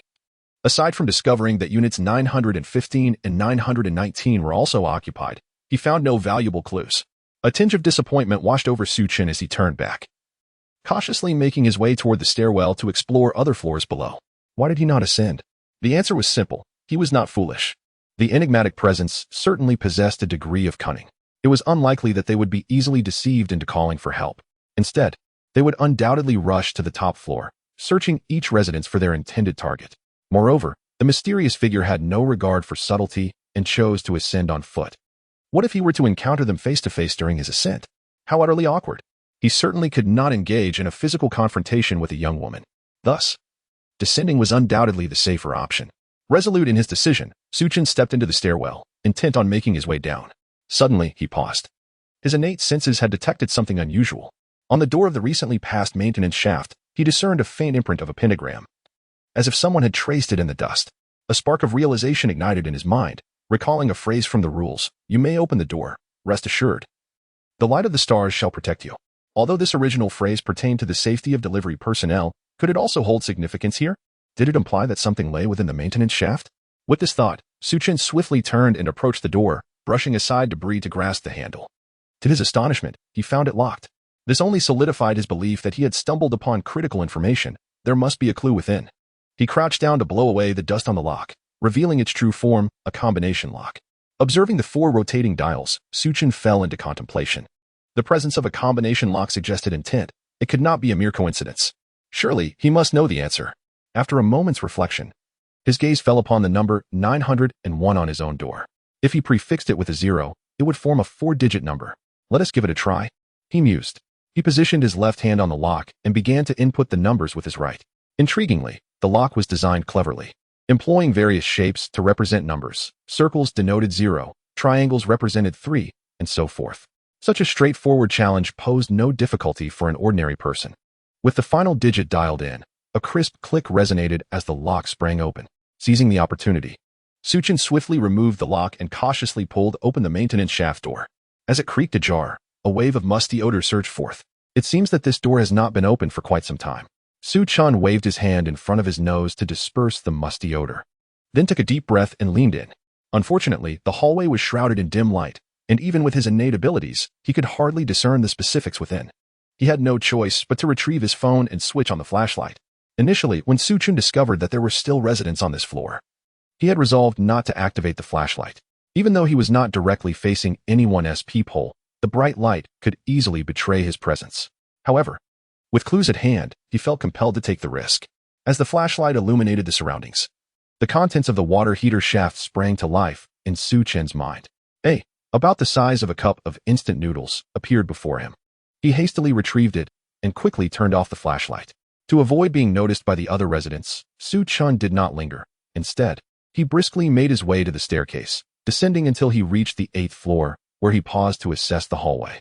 aside from discovering that units 915 and 919 were also occupied, he found no valuable clues. A tinge of disappointment washed over Chen as he turned back, cautiously making his way toward the stairwell to explore other floors below. Why did he not ascend? The answer was simple. He was not foolish. The enigmatic presence certainly possessed a degree of cunning. It was unlikely that they would be easily deceived into calling for help. Instead, they would undoubtedly rush to the top floor, searching each residence for their intended target. Moreover, the mysterious figure had no regard for subtlety and chose to ascend on foot. What if he were to encounter them face-to-face during his ascent? How utterly awkward. He certainly could not engage in a physical confrontation with a young woman. Thus, descending was undoubtedly the safer option. Resolute in his decision, Chen stepped into the stairwell, intent on making his way down. Suddenly, he paused. His innate senses had detected something unusual. On the door of the recently passed maintenance shaft, he discerned a faint imprint of a pentagram, as if someone had traced it in the dust. A spark of realization ignited in his mind, recalling a phrase from the rules: "You may open the door, rest assured. The light of the stars shall protect you." Although this original phrase pertained to the safety of delivery personnel, could it also hold significance here? Did it imply that something lay within the maintenance shaft? With this thought, Chen swiftly turned and approached the door, brushing aside debris to grasp the handle. To his astonishment, he found it locked. This only solidified his belief that he had stumbled upon critical information. There must be a clue within. He crouched down to blow away the dust on the lock, revealing its true form, a combination lock. Observing the 4 rotating dials, Chen fell into contemplation. The presence of a combination lock suggested intent. It could not be a mere coincidence. Surely, he must know the answer. After a moment's reflection, his gaze fell upon the number 901 on his own door. If he prefixed it with a 0, it would form a 4-digit number. Let us give it a try, he mused. He positioned his left hand on the lock and began to input the numbers with his right. Intriguingly, the lock was designed cleverly, employing various shapes to represent numbers. Circles denoted 0, triangles represented 3, and so forth. Such a straightforward challenge posed no difficulty for an ordinary person. With the final digit dialed in, a crisp click resonated as the lock sprang open. Seizing the opportunity, Chen swiftly removed the lock and cautiously pulled open the maintenance shaft door. As it creaked ajar, a wave of musty odor surged forth. It seems that this door has not been opened for quite some time. Chen waved his hand in front of his nose to disperse the musty odor, then took a deep breath and leaned in. Unfortunately, the hallway was shrouded in dim light, and even with his innate abilities, he could hardly discern the specifics within. He had no choice but to retrieve his phone and switch on the flashlight. Initially, when Chen discovered that there were still residents on this floor, he had resolved not to activate the flashlight. Even though he was not directly facing anyone's peephole, the bright light could easily betray his presence. However, with clues at hand, he felt compelled to take the risk. As the flashlight illuminated the surroundings, the contents of the water heater shaft sprang to life in Chen's mind. About the size of a cup of instant noodles, appeared before him. He hastily retrieved it and quickly turned off the flashlight. To avoid being noticed by the other residents, Chen did not linger. Instead, he briskly made his way to the staircase, descending until he reached the 8th floor, where he paused to assess the hallway.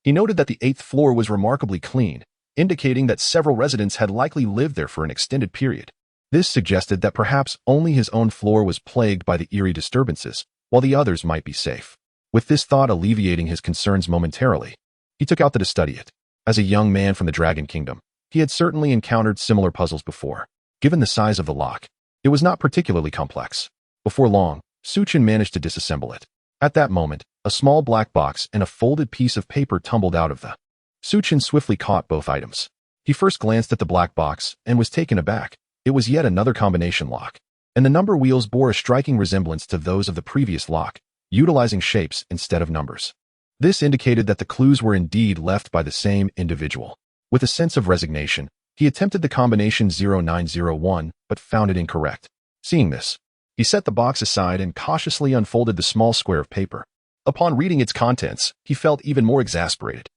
He noted that the 8th floor was remarkably clean, indicating that several residents had likely lived there for an extended period. This suggested that perhaps only his own floor was plagued by the eerie disturbances, while the others might be safe. With this thought alleviating his concerns momentarily, he took out to study it. As a young man from the Dragon Kingdom, he had certainly encountered similar puzzles before. Given the size of the lock, it was not particularly complex. Before long, Chen managed to disassemble it. At that moment, a small black box and a folded piece of paper tumbled out of the. Chen swiftly caught both items. He first glanced at the black box and was taken aback. It was yet another combination lock, and the number wheels bore a striking resemblance to those of the previous lock, utilizing shapes instead of numbers. This indicated that the clues were indeed left by the same individual. With a sense of resignation, he attempted the combination 0901, but found it incorrect. Seeing this, he set the box aside and cautiously unfolded the small square of paper. Upon reading its contents, he felt even more exasperated.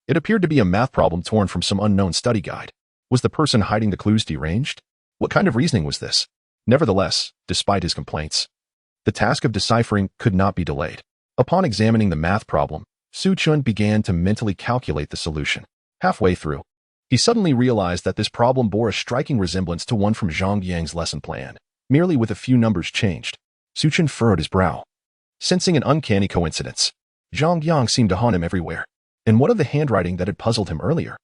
It appeared to be a math problem torn from some unknown study guide. Was the person hiding the clues deranged? What kind of reasoning was this? Nevertheless, despite his complaints, the task of deciphering could not be delayed. Upon examining the math problem, Chen began to mentally calculate the solution. Halfway through, he suddenly realized that this problem bore a striking resemblance to one from Zhang Yang's lesson plan, merely with a few numbers changed. Chen furrowed his brow, sensing an uncanny coincidence. Zhang Yang seemed to haunt him everywhere. And what of the handwriting that had puzzled him earlier?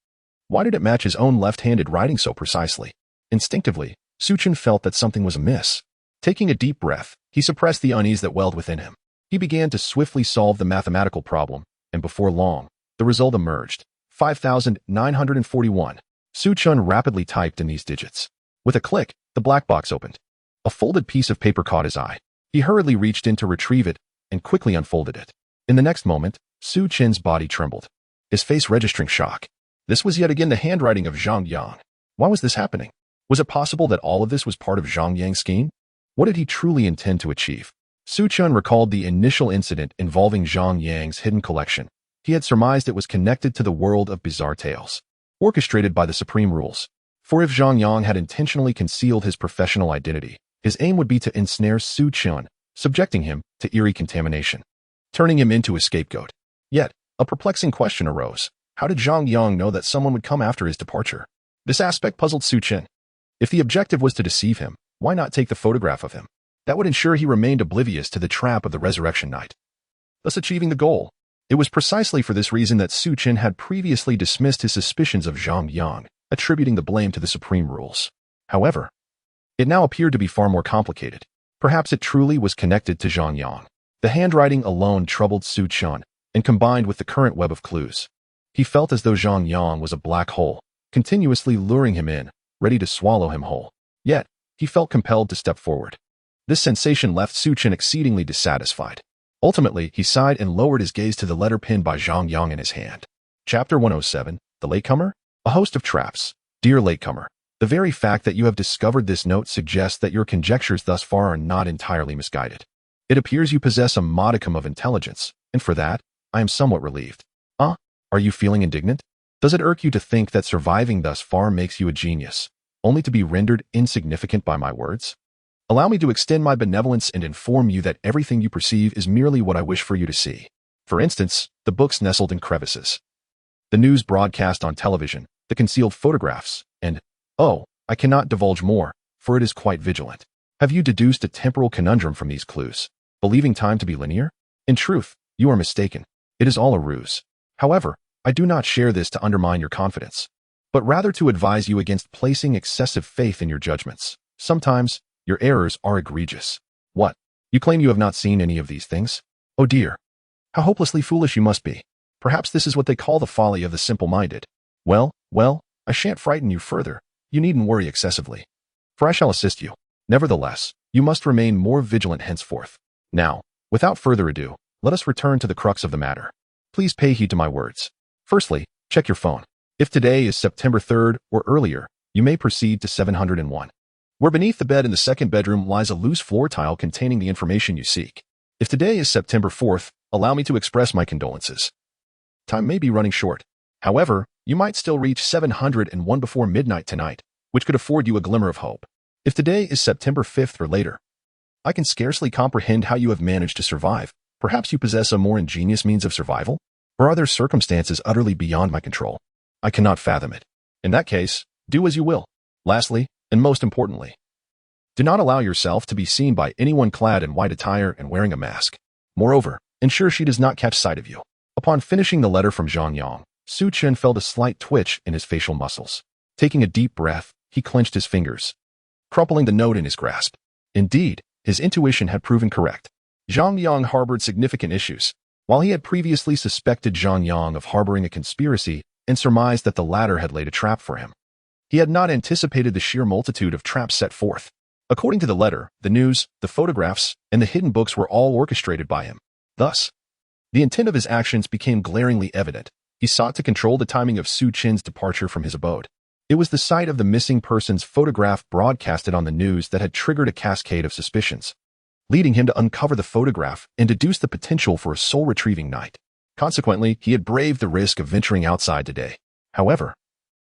Why did it match his own left-handed writing so precisely? Instinctively, Chen felt that something was amiss. Taking a deep breath, he suppressed the unease that welled within him. He began to swiftly solve the mathematical problem, and before long, the result emerged. 5,941. Chen rapidly typed in these digits. With a click, the black box opened. A folded piece of paper caught his eye. He hurriedly reached in to retrieve it and quickly unfolded it. In the next moment, Chen's body trembled, his face registering shock. This was yet again the handwriting of Zhang Yang. Why was this happening? Was it possible that all of this was part of Zhang Yang's scheme? What did he truly intend to achieve? Chen recalled the initial incident involving Zhang Yang's hidden collection. He had surmised it was connected to the world of bizarre tales, orchestrated by the Supreme Rules. For if Zhang Yang had intentionally concealed his professional identity, his aim would be to ensnare Chen, subjecting him to eerie contamination, turning him into a scapegoat. Yet, a perplexing question arose. How did Zhang Yang know that someone would come after his departure? This aspect puzzled Chen. If the objective was to deceive him, why not take the photograph of him? That would ensure he remained oblivious to the trap of the Resurrection Night, thus achieving the goal. It was precisely for this reason that Chen had previously dismissed his suspicions of Zhang Yang, attributing the blame to the Supreme Rules. However, it now appeared to be far more complicated. Perhaps it truly was connected to Zhang Yang. The handwriting alone troubled Chen, and combined with the current web of clues, he felt as though Zhang Yang was a black hole, continuously luring him in, ready to swallow him whole. Yet, he felt compelled to step forward. This sensation left Chen exceedingly dissatisfied. Ultimately, he sighed and lowered his gaze to the letter pinned by Zhang Yang in his hand. Chapter 107, The Latecomer? A host of traps. Dear Latecomer, the very fact that you have discovered this note suggests that your conjectures thus far are not entirely misguided. It appears you possess a modicum of intelligence, and for that, I am somewhat relieved. Are you feeling indignant? Does it irk you to think that surviving thus far makes you a genius? only to be rendered insignificant by my words? Allow me to extend my benevolence and inform you that everything you perceive is merely what I wish for you to see. For instance, the books nestled in crevices, the news broadcast on television, the concealed photographs, and, oh, I cannot divulge more, for it is quite vigilant. Have you deduced a temporal conundrum from these clues, believing time to be linear? In truth, you are mistaken. It is all a ruse. However, I do not share this to undermine your confidence, but rather to advise you against placing excessive faith in your judgments. Sometimes, your errors are egregious. What? You claim you have not seen any of these things? Oh dear. How hopelessly foolish you must be. Perhaps this is what they call the folly of the simple-minded. Well, I shan't frighten you further. You needn't worry excessively, for I shall assist you. Nevertheless, you must remain more vigilant henceforth. Now, without further ado, let us return to the crux of the matter. Please pay heed to my words. Firstly, check your phone. If today is September 3rd or earlier, you may proceed to 701, where beneath the bed in the second bedroom lies a loose floor tile containing the information you seek. If today is September 4th, allow me to express my condolences. Time may be running short. However, you might still reach 701 before midnight tonight, which could afford you a glimmer of hope. If today is September 5th or later, I can scarcely comprehend how you have managed to survive. Perhaps you possess a more ingenious means of survival? Or are there circumstances utterly beyond my control? I cannot fathom it. In that case, do as you will. Lastly, and most importantly, do not allow yourself to be seen by anyone clad in white attire and wearing a mask. Moreover, ensure she does not catch sight of you. Upon finishing the letter from Zhang Yang, Chen felt a slight twitch in his facial muscles. Taking a deep breath, he clenched his fingers, crumpling the note in his grasp. Indeed, his intuition had proven correct. Zhang Yang harbored significant issues. While he had previously suspected Zhang Yang of harboring a conspiracy and surmised that the latter had laid a trap for him, he had not anticipated the sheer multitude of traps set forth. According to the letter, the news, the photographs, and the hidden books were all orchestrated by him. Thus, the intent of his actions became glaringly evident. He sought to control the timing of Chen's departure from his abode. It was the sight of the missing person's photograph broadcasted on the news that had triggered a cascade of suspicions, leading him to uncover the photograph and deduce the potential for a soul-retrieving night. Consequently, he had braved the risk of venturing outside today. However,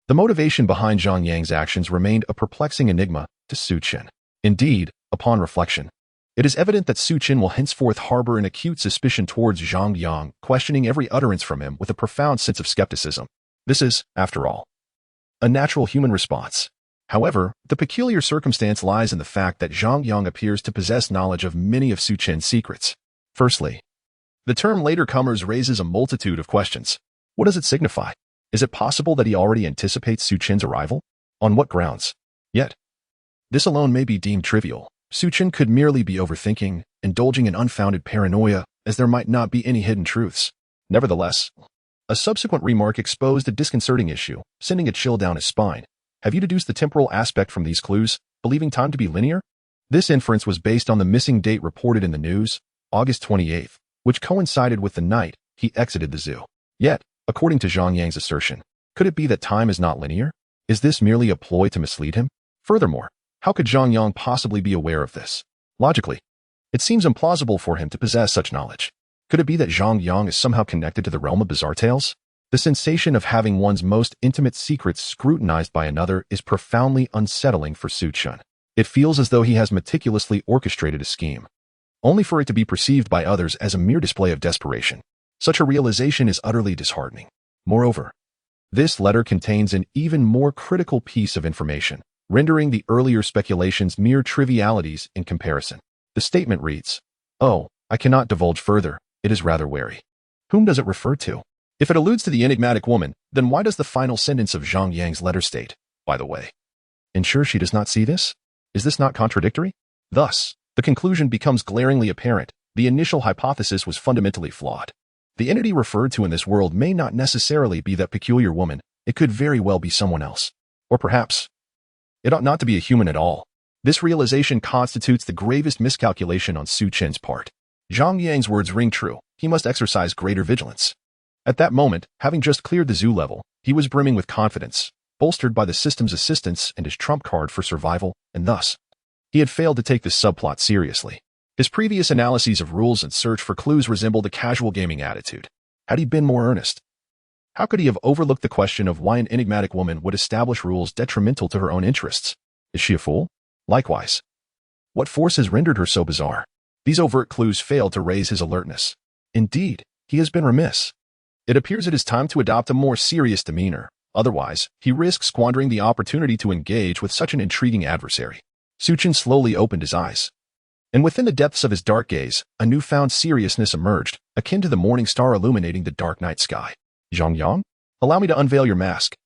the motivation behind Zhang Yang's actions remained a perplexing enigma to Chen. Indeed, upon reflection, it is evident that Chen will henceforth harbor an acute suspicion towards Zhang Yang, questioning every utterance from him with a profound sense of skepticism. This is, after all, a natural human response. However, the peculiar circumstance lies in the fact that Zhang Yang appears to possess knowledge of many of Chen's secrets. Firstly, the term latercomers raises a multitude of questions. What does it signify? Is it possible that he already anticipates Chen's arrival? On what grounds? Yet, this alone may be deemed trivial. Chen could merely be overthinking, indulging in unfounded paranoia, as there might not be any hidden truths. Nevertheless, a subsequent remark exposed a disconcerting issue, sending a chill down his spine. Have you deduced the temporal aspect from these clues, believing time to be linear? This inference was based on the missing date reported in the news, August 28th, which coincided with the night he exited the zoo. Yet, according to Zhang Yang's assertion, could it be that time is not linear? Is this merely a ploy to mislead him? Furthermore, how could Zhang Yang possibly be aware of this? Logically, it seems implausible for him to possess such knowledge. Could it be that Zhang Yang is somehow connected to the realm of bizarre tales? The sensation of having one's most intimate secrets scrutinized by another is profoundly unsettling for Chen. It feels as though he has meticulously orchestrated a scheme, only for it to be perceived by others as a mere display of desperation. Such a realization is utterly disheartening. Moreover, this letter contains an even more critical piece of information, rendering the earlier speculations mere trivialities in comparison. The statement reads, "Oh, I cannot divulge further, it is rather wary." Whom does it refer to? If it alludes to the enigmatic woman, then why does the final sentence of Zhang Yang's letter state, "By the way"? Ensure she does not see this? Is this not contradictory? Thus, the conclusion becomes glaringly apparent. The initial hypothesis was fundamentally flawed. The entity referred to in this world may not necessarily be that peculiar woman. It could very well be someone else. Or perhaps, it ought not to be a human at all. This realization constitutes the gravest miscalculation on Chen's part. Zhang Yang's words ring true. He must exercise greater vigilance. At that moment, having just cleared the zoo level, he was brimming with confidence, bolstered by the system's assistance and his trump card for survival, and thus, he had failed to take this subplot seriously. His previous analyses of rules and search for clues resembled a casual gaming attitude. Had he been more earnest, How could he have overlooked the question of why an enigmatic woman would establish rules detrimental to her own interests? Is she a fool? Likewise, what force has rendered her so bizarre? These overt clues failed to raise his alertness. Indeed, he has been remiss. It appears it is time to adopt a more serious demeanor. Otherwise, he risks squandering the opportunity to engage with such an intriguing adversary. Chen slowly opened his eyes. And within the depths of his dark gaze, a newfound seriousness emerged, akin to the morning star illuminating the dark night sky. Zhongyang? Allow me to unveil your mask.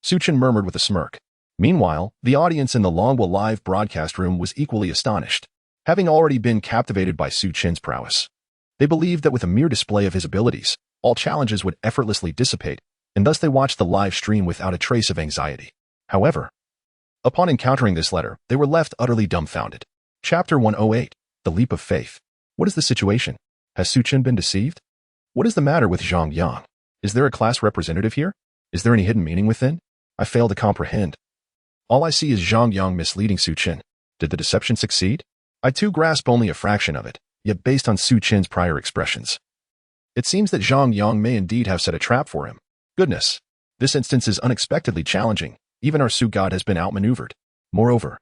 Chen murmured with a smirk. Meanwhile, the audience in the Longwa live broadcast room was equally astonished, having already been captivated by Chen's prowess. They believed that with a mere display of his abilities, all challenges would effortlessly dissipate, and thus they watched the live stream without a trace of anxiety. However, upon encountering this letter, they were left utterly dumbfounded. Chapter 108, The Leap of Faith. What is the situation? Has Chen been deceived? What is the matter with Zhongyang? Is there a class representative here? Is there any hidden meaning within? I fail to comprehend. All I see is Zhongyang misleading Chen. Did the deception succeed? I too grasp only a fraction of it, yet based on Chen's prior expressions, it seems that Zhongyang may indeed have set a trap for him. Goodness, this instance is unexpectedly challenging. Even our Su god has been outmaneuvered. Moreover,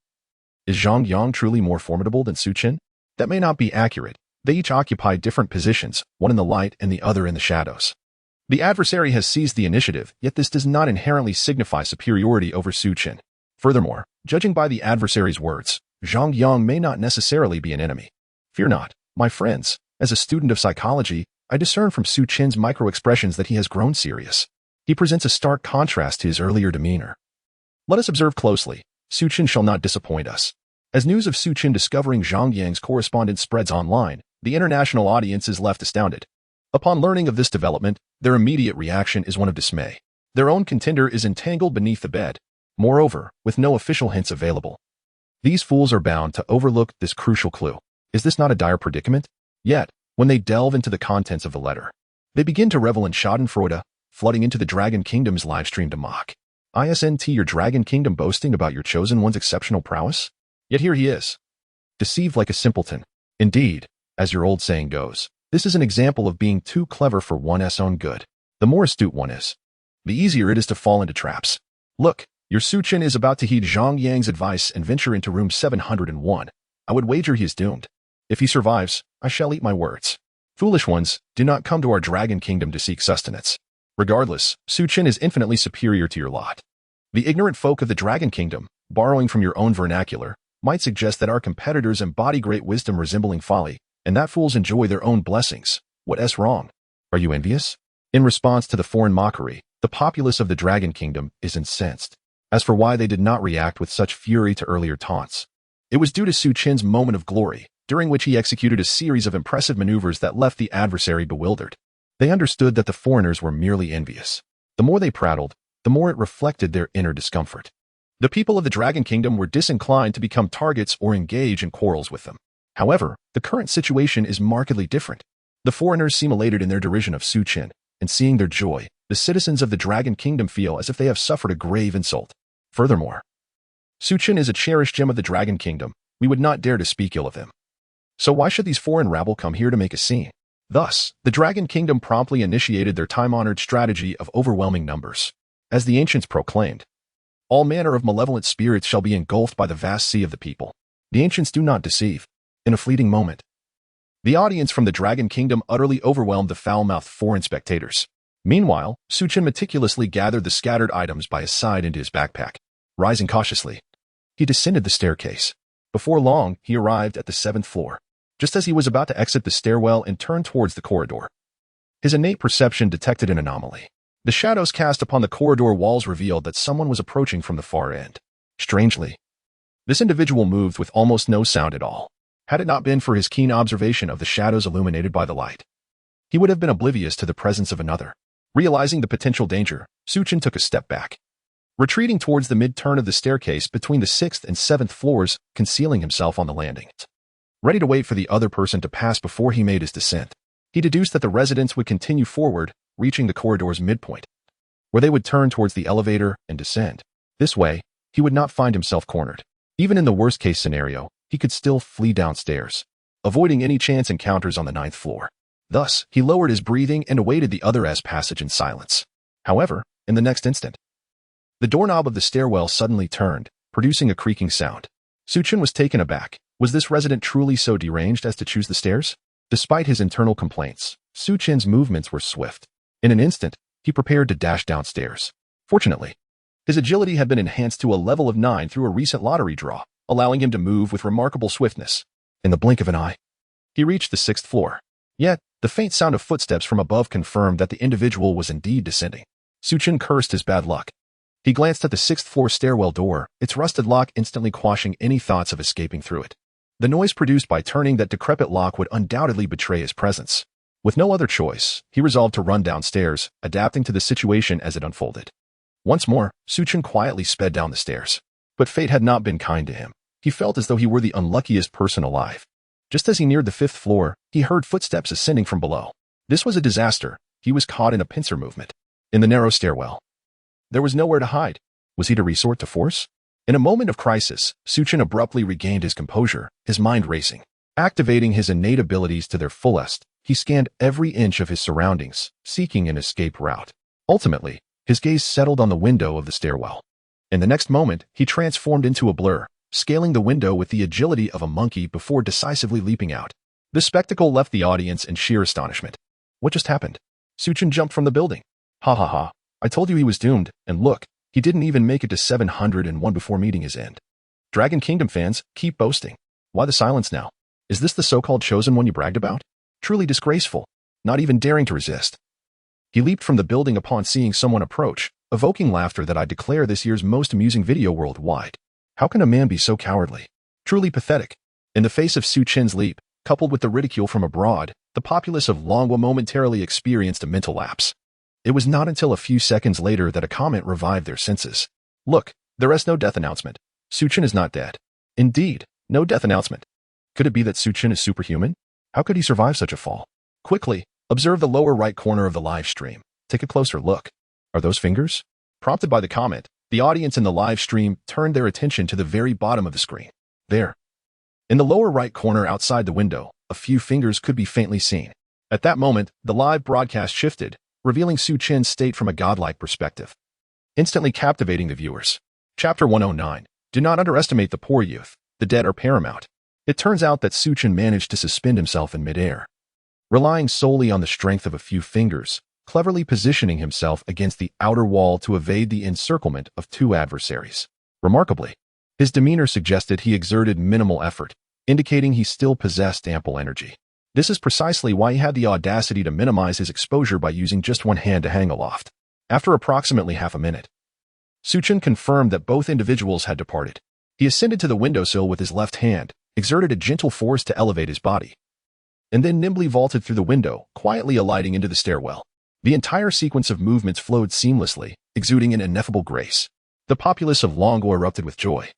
is Zhongyang truly more formidable than Chen? That may not be accurate. They each occupy different positions, one in the light and the other in the shadows. The adversary has seized the initiative, yet this does not inherently signify superiority over Chen. Furthermore, judging by the adversary's words, Zhongyang may not necessarily be an enemy. Fear not, my friends. As a student of psychology, I discern from Chen's micro-expressions that he has grown serious. He presents a stark contrast to his earlier demeanor. Let us observe closely. Chen shall not disappoint us. As news of Chen discovering Zhongyang's correspondence spreads online, the international audience is left astounded. Upon learning of this development, their immediate reaction is one of dismay. Their own contender is entangled beneath the bed. Moreover, with no official hints available, these fools are bound to overlook this crucial clue. Is this not a dire predicament? Yet, when they delve into the contents of the letter, they begin to revel in schadenfreude, flooding into the Dragon Kingdom's livestream to mock. Isn't your Dragon Kingdom boasting about your chosen one's exceptional prowess? Yet here he is, deceived like a simpleton. Indeed, as your old saying goes, this is an example of being too clever for one's own good. The more astute one is, the easier it is to fall into traps. Look, your Chen is about to heed Zhongyang's advice and venture into room 701. I would wager he is doomed. If he survives, I shall eat my words. Foolish ones, do not come to our Dragon Kingdom to seek sustenance. Regardless, Chen is infinitely superior to your lot. The ignorant folk of the Dragon Kingdom, borrowing from your own vernacular, might suggest that our competitors embody great wisdom resembling folly, and that fools enjoy their own blessings. What's wrong? Are you envious? In response to the foreign mockery, the populace of the Dragon Kingdom is incensed. As for why they did not react with such fury to earlier taunts, it was due to Chen's moment of glory, during which he executed a series of impressive maneuvers that left the adversary bewildered. They understood that the foreigners were merely envious. The more they prattled, the more it reflected their inner discomfort. The people of the Dragon Kingdom were disinclined to become targets or engage in quarrels with them. However, the current situation is markedly different. The foreigners seem elated in their derision of Chen, and seeing their joy, the citizens of the Dragon Kingdom feel as if they have suffered a grave insult. Furthermore, Chen is a cherished gem of the Dragon Kingdom. We would not dare to speak ill of him. So why should these foreign rabble come here to make a scene? Thus, the Dragon Kingdom promptly initiated their time-honored strategy of overwhelming numbers. As the ancients proclaimed, all manner of malevolent spirits shall be engulfed by the vast sea of the people. The ancients do not deceive. In a fleeting moment, the audience from the Dragon Kingdom utterly overwhelmed the foul-mouthed foreign spectators. Meanwhile, Chen meticulously gathered the scattered items by his side into his backpack. Rising cautiously, he descended the staircase. Before long, he arrived at the 7th floor. Just as he was about to exit the stairwell and turn towards the corridor, his innate perception detected an anomaly. The shadows cast upon the corridor walls revealed that someone was approaching from the far end. Strangely, this individual moved with almost no sound at all. Had it not been for his keen observation of the shadows illuminated by the light, he would have been oblivious to the presence of another. Realizing the potential danger, Chen took a step back, retreating towards the mid-turn of the staircase between the 6th and 7th floors, concealing himself on the landing. Ready to wait for the other person to pass before he made his descent, he deduced that the residents would continue forward, reaching the corridor's midpoint, where they would turn towards the elevator and descend. This way, he would not find himself cornered. Even in the worst-case scenario, he could still flee downstairs, avoiding any chance encounters on the 9th floor. Thus, he lowered his breathing and awaited the other's passage in silence. However, in the next instant, the doorknob of the stairwell suddenly turned, producing a creaking sound. Chen was taken aback. Was this resident truly so deranged as to choose the stairs? Despite his internal complaints, Chen's movements were swift. In an instant, he prepared to dash downstairs. Fortunately, his agility had been enhanced to a level of 9 through a recent lottery draw, allowing him to move with remarkable swiftness. In the blink of an eye, he reached the 6th floor. Yet, the faint sound of footsteps from above confirmed that the individual was indeed descending. Chen cursed his bad luck. He glanced at the 6th floor stairwell door, its rusted lock instantly quashing any thoughts of escaping through it. The noise produced by turning that decrepit lock would undoubtedly betray his presence. With no other choice, he resolved to run downstairs, adapting to the situation as it unfolded. Once more, Chen quietly sped down the stairs. But fate had not been kind to him. He felt as though he were the unluckiest person alive. Just as he neared the 5th floor, he heard footsteps ascending from below. This was a disaster. He was caught in a pincer movement. In the narrow stairwell, there was nowhere to hide. Was he to resort to force? In a moment of crisis, Chen abruptly regained his composure, his mind racing. Activating his innate abilities to their fullest, he scanned every inch of his surroundings, seeking an escape route. Ultimately, his gaze settled on the window of the stairwell. In the next moment, he transformed into a blur, scaling the window with the agility of a monkey before decisively leaping out. The spectacle left the audience in sheer astonishment. What just happened? Chen jumped from the building. Ha ha ha. I told you he was doomed, and look, he didn't even make it to 701 before meeting his end. Dragon Kingdom fans, keep boasting. Why the silence now? Is this the so-called chosen one you bragged about? Truly disgraceful, not even daring to resist. He leaped from the building upon seeing someone approach, evoking laughter that I declare this year's most amusing video worldwide. How can a man be so cowardly? Truly pathetic. In the face of Chen's leap, coupled with the ridicule from abroad, the populace of Longwa momentarily experienced a mental lapse. It was not until a few seconds later that a comment revived their senses. Look, there is no death announcement. Chen is not dead. Indeed, no death announcement. Could it be that Chen is superhuman? How could he survive such a fall? Quickly, observe the lower right corner of the live stream. Take a closer look. Are those fingers? Prompted by the comment, the audience in the live stream turned their attention to the very bottom of the screen. There. In the lower right corner outside the window, a few fingers could be faintly seen. At that moment, the live broadcast shifted, revealing Chen's state from a godlike perspective, instantly captivating the viewers. Chapter 109. Do not underestimate the poor youth. The dead are paramount. It turns out that Chen managed to suspend himself in midair, relying solely on the strength of a few fingers, cleverly positioning himself against the outer wall to evade the encirclement of two adversaries. Remarkably, his demeanor suggested he exerted minimal effort, indicating he still possessed ample energy. This is precisely why he had the audacity to minimize his exposure by using just one hand to hang aloft. After approximately half a minute, Chen confirmed that both individuals had departed. He ascended to the windowsill with his left hand, exerted a gentle force to elevate his body, and then nimbly vaulted through the window, quietly alighting into the stairwell. The entire sequence of movements flowed seamlessly, exuding an ineffable grace. The populace of Longwa erupted with joy,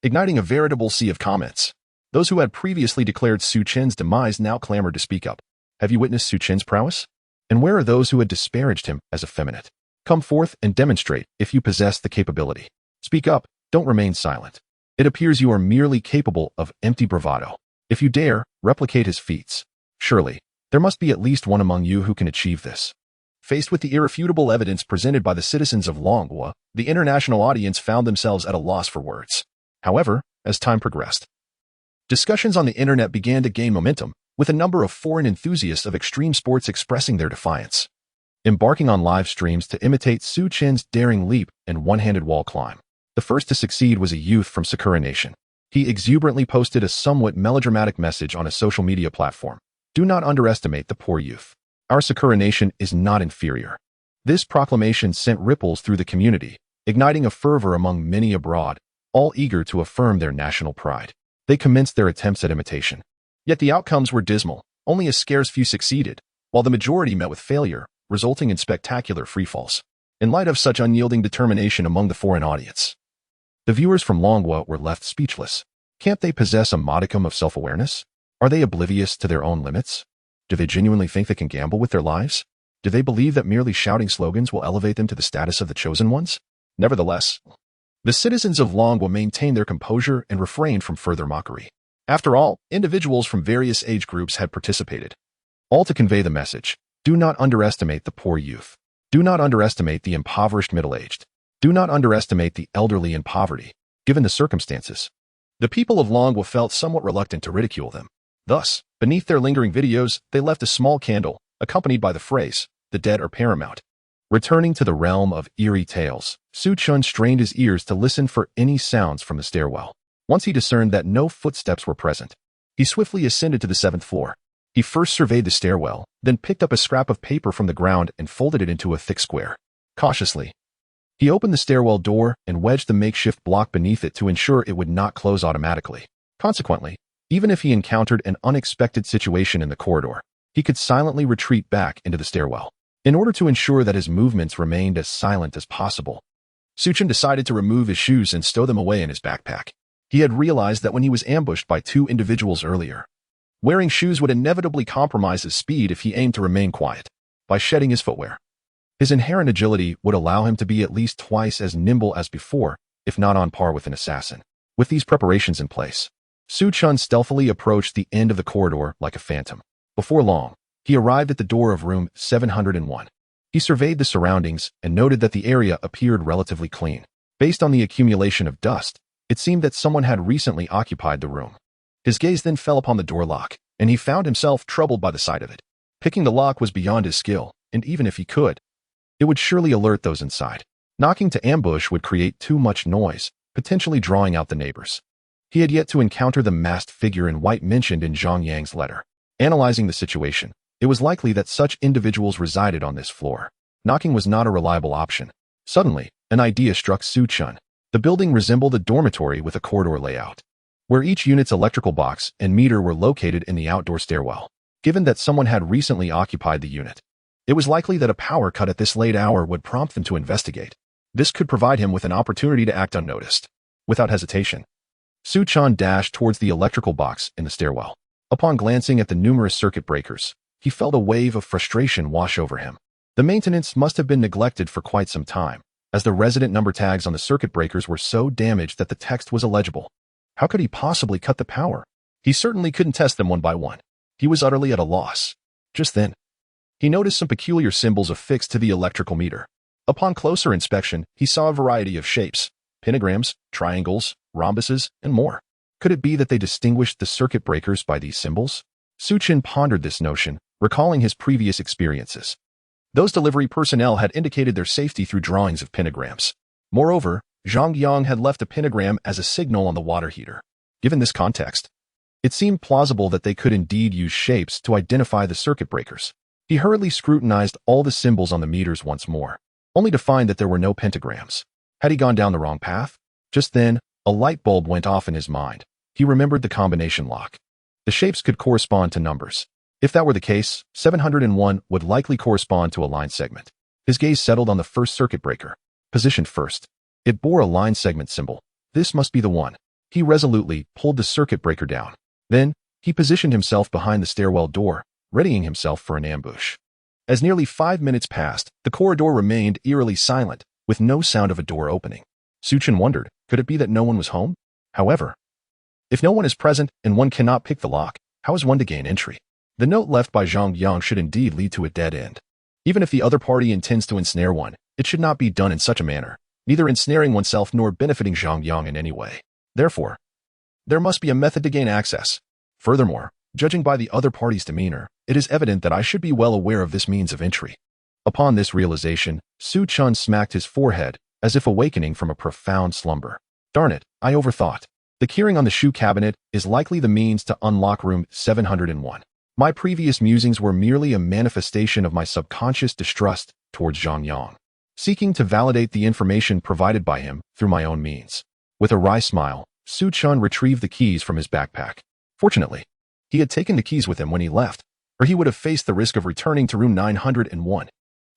igniting a veritable sea of comments. Those who had previously declared Chen's demise now clamored to speak up. Have you witnessed Chen's prowess? And where are those who had disparaged him as effeminate? Come forth and demonstrate if you possess the capability. Speak up, don't remain silent. It appears you are merely capable of empty bravado. If you dare, replicate his feats. Surely, there must be at least one among you who can achieve this. Faced with the irrefutable evidence presented by the citizens of Longwa, the international audience found themselves at a loss for words. However, as time progressed, discussions on the internet began to gain momentum, with a number of foreign enthusiasts of extreme sports expressing their defiance, embarking on live streams to imitate Chen's daring leap and one-handed wall climb. The first to succeed was a youth from Sakura Nation. He exuberantly posted a somewhat melodramatic message on a social media platform. Do not underestimate the poor youth. Our Sakura Nation is not inferior. This proclamation sent ripples through the community, igniting a fervor among many abroad, all eager to affirm their national pride. They commenced their attempts at imitation. Yet the outcomes were dismal. Only a scarce few succeeded, while the majority met with failure, resulting in spectacular freefalls. In light of such unyielding determination among the foreign audience, the viewers from Longwa were left speechless. Can't they possess a modicum of self-awareness? Are they oblivious to their own limits? Do they genuinely think they can gamble with their lives? Do they believe that merely shouting slogans will elevate them to the status of the chosen ones? Nevertheless, the citizens of Longwa maintained their composure and refrained from further mockery. After all, individuals from various age groups had participated, all to convey the message: do not underestimate the poor youth. Do not underestimate the impoverished middle-aged. Do not underestimate the elderly in poverty, given the circumstances. The people of Longwa felt somewhat reluctant to ridicule them. Thus, beneath their lingering videos, they left a small candle, accompanied by the phrase, "The dead are paramount." Returning to the realm of eerie tales, Chen strained his ears to listen for any sounds from the stairwell. Once he discerned that no footsteps were present, he swiftly ascended to the 7th floor. He first surveyed the stairwell, then picked up a scrap of paper from the ground and folded it into a thick square. Cautiously, he opened the stairwell door and wedged the makeshift block beneath it to ensure it would not close automatically. Consequently, even if he encountered an unexpected situation in the corridor, he could silently retreat back into the stairwell. In order to ensure that his movements remained as silent as possible, Chen decided to remove his shoes and stow them away in his backpack. He had realized that when he was ambushed by 2 individuals earlier, wearing shoes would inevitably compromise his speed if he aimed to remain quiet. By shedding his footwear, his inherent agility would allow him to be at least twice as nimble as before, if not on par with an assassin. With these preparations in place, Chen stealthily approached the end of the corridor like a phantom. Before long, he arrived at the door of room 701. He surveyed the surroundings and noted that the area appeared relatively clean. Based on the accumulation of dust, it seemed that someone had recently occupied the room. His gaze then fell upon the door lock, and he found himself troubled by the sight of it. Picking the lock was beyond his skill, and even if he could, it would surely alert those inside. Knocking to ambush would create too much noise, potentially drawing out the neighbors. He had yet to encounter the masked figure in white mentioned in Zhang Yang's letter. Analyzing the situation, it was likely that such individuals resided on this floor. Knocking was not a reliable option. Suddenly, an idea struck Chen. The building resembled a dormitory with a corridor layout, where each unit's electrical box and meter were located in the outdoor stairwell. Given that someone had recently occupied the unit, it was likely that a power cut at this late hour would prompt them to investigate. This could provide him with an opportunity to act unnoticed. Without hesitation, Chen dashed towards the electrical box in the stairwell. Upon glancing at the numerous circuit breakers, he felt a wave of frustration wash over him. The maintenance must have been neglected for quite some time, as the resident number tags on the circuit breakers were so damaged that the text was illegible. How could he possibly cut the power? He certainly couldn't test them one by one. He was utterly at a loss. Just then, he noticed some peculiar symbols affixed to the electrical meter. Upon closer inspection, he saw a variety of shapes, pentagrams, triangles, rhombuses, and more. Could it be that they distinguished the circuit breakers by these symbols? Chen pondered this notion, recalling his previous experiences. Those delivery personnel had indicated their safety through drawings of pentagrams. Moreover, Zhang Yang had left a pentagram as a signal on the water heater. Given this context, it seemed plausible that they could indeed use shapes to identify the circuit breakers. He hurriedly scrutinized all the symbols on the meters once more, only to find that there were no pentagrams. Had he gone down the wrong path? Just then, a light bulb went off in his mind. He remembered the combination lock. The shapes could correspond to numbers. If that were the case, 701 would likely correspond to a line segment. His gaze settled on the first circuit breaker, positioned first. It bore a line segment symbol. This must be the one. He resolutely pulled the circuit breaker down. Then, he positioned himself behind the stairwell door, readying himself for an ambush. As nearly 5 minutes passed, the corridor remained eerily silent, with no sound of a door opening. Chen wondered, could it be that no one was home? However, if no one is present and one cannot pick the lock, how is one to gain entry? The note left by Zhang Yang should indeed lead to a dead end. Even if the other party intends to ensnare one, it should not be done in such a manner, neither ensnaring oneself nor benefiting Zhang Yang in any way. Therefore, there must be a method to gain access. Furthermore, judging by the other party's demeanor, it is evident that I should be well aware of this means of entry. Upon this realization, Chen smacked his forehead, as if awakening from a profound slumber. Darn it, I overthought. The keyring on the shoe cabinet is likely the means to unlock room 701. My previous musings were merely a manifestation of my subconscious distrust towards Zhang Yang, seeking to validate the information provided by him through my own means. With a wry smile, Chen retrieved the keys from his backpack. Fortunately, he had taken the keys with him when he left, or he would have faced the risk of returning to room 901.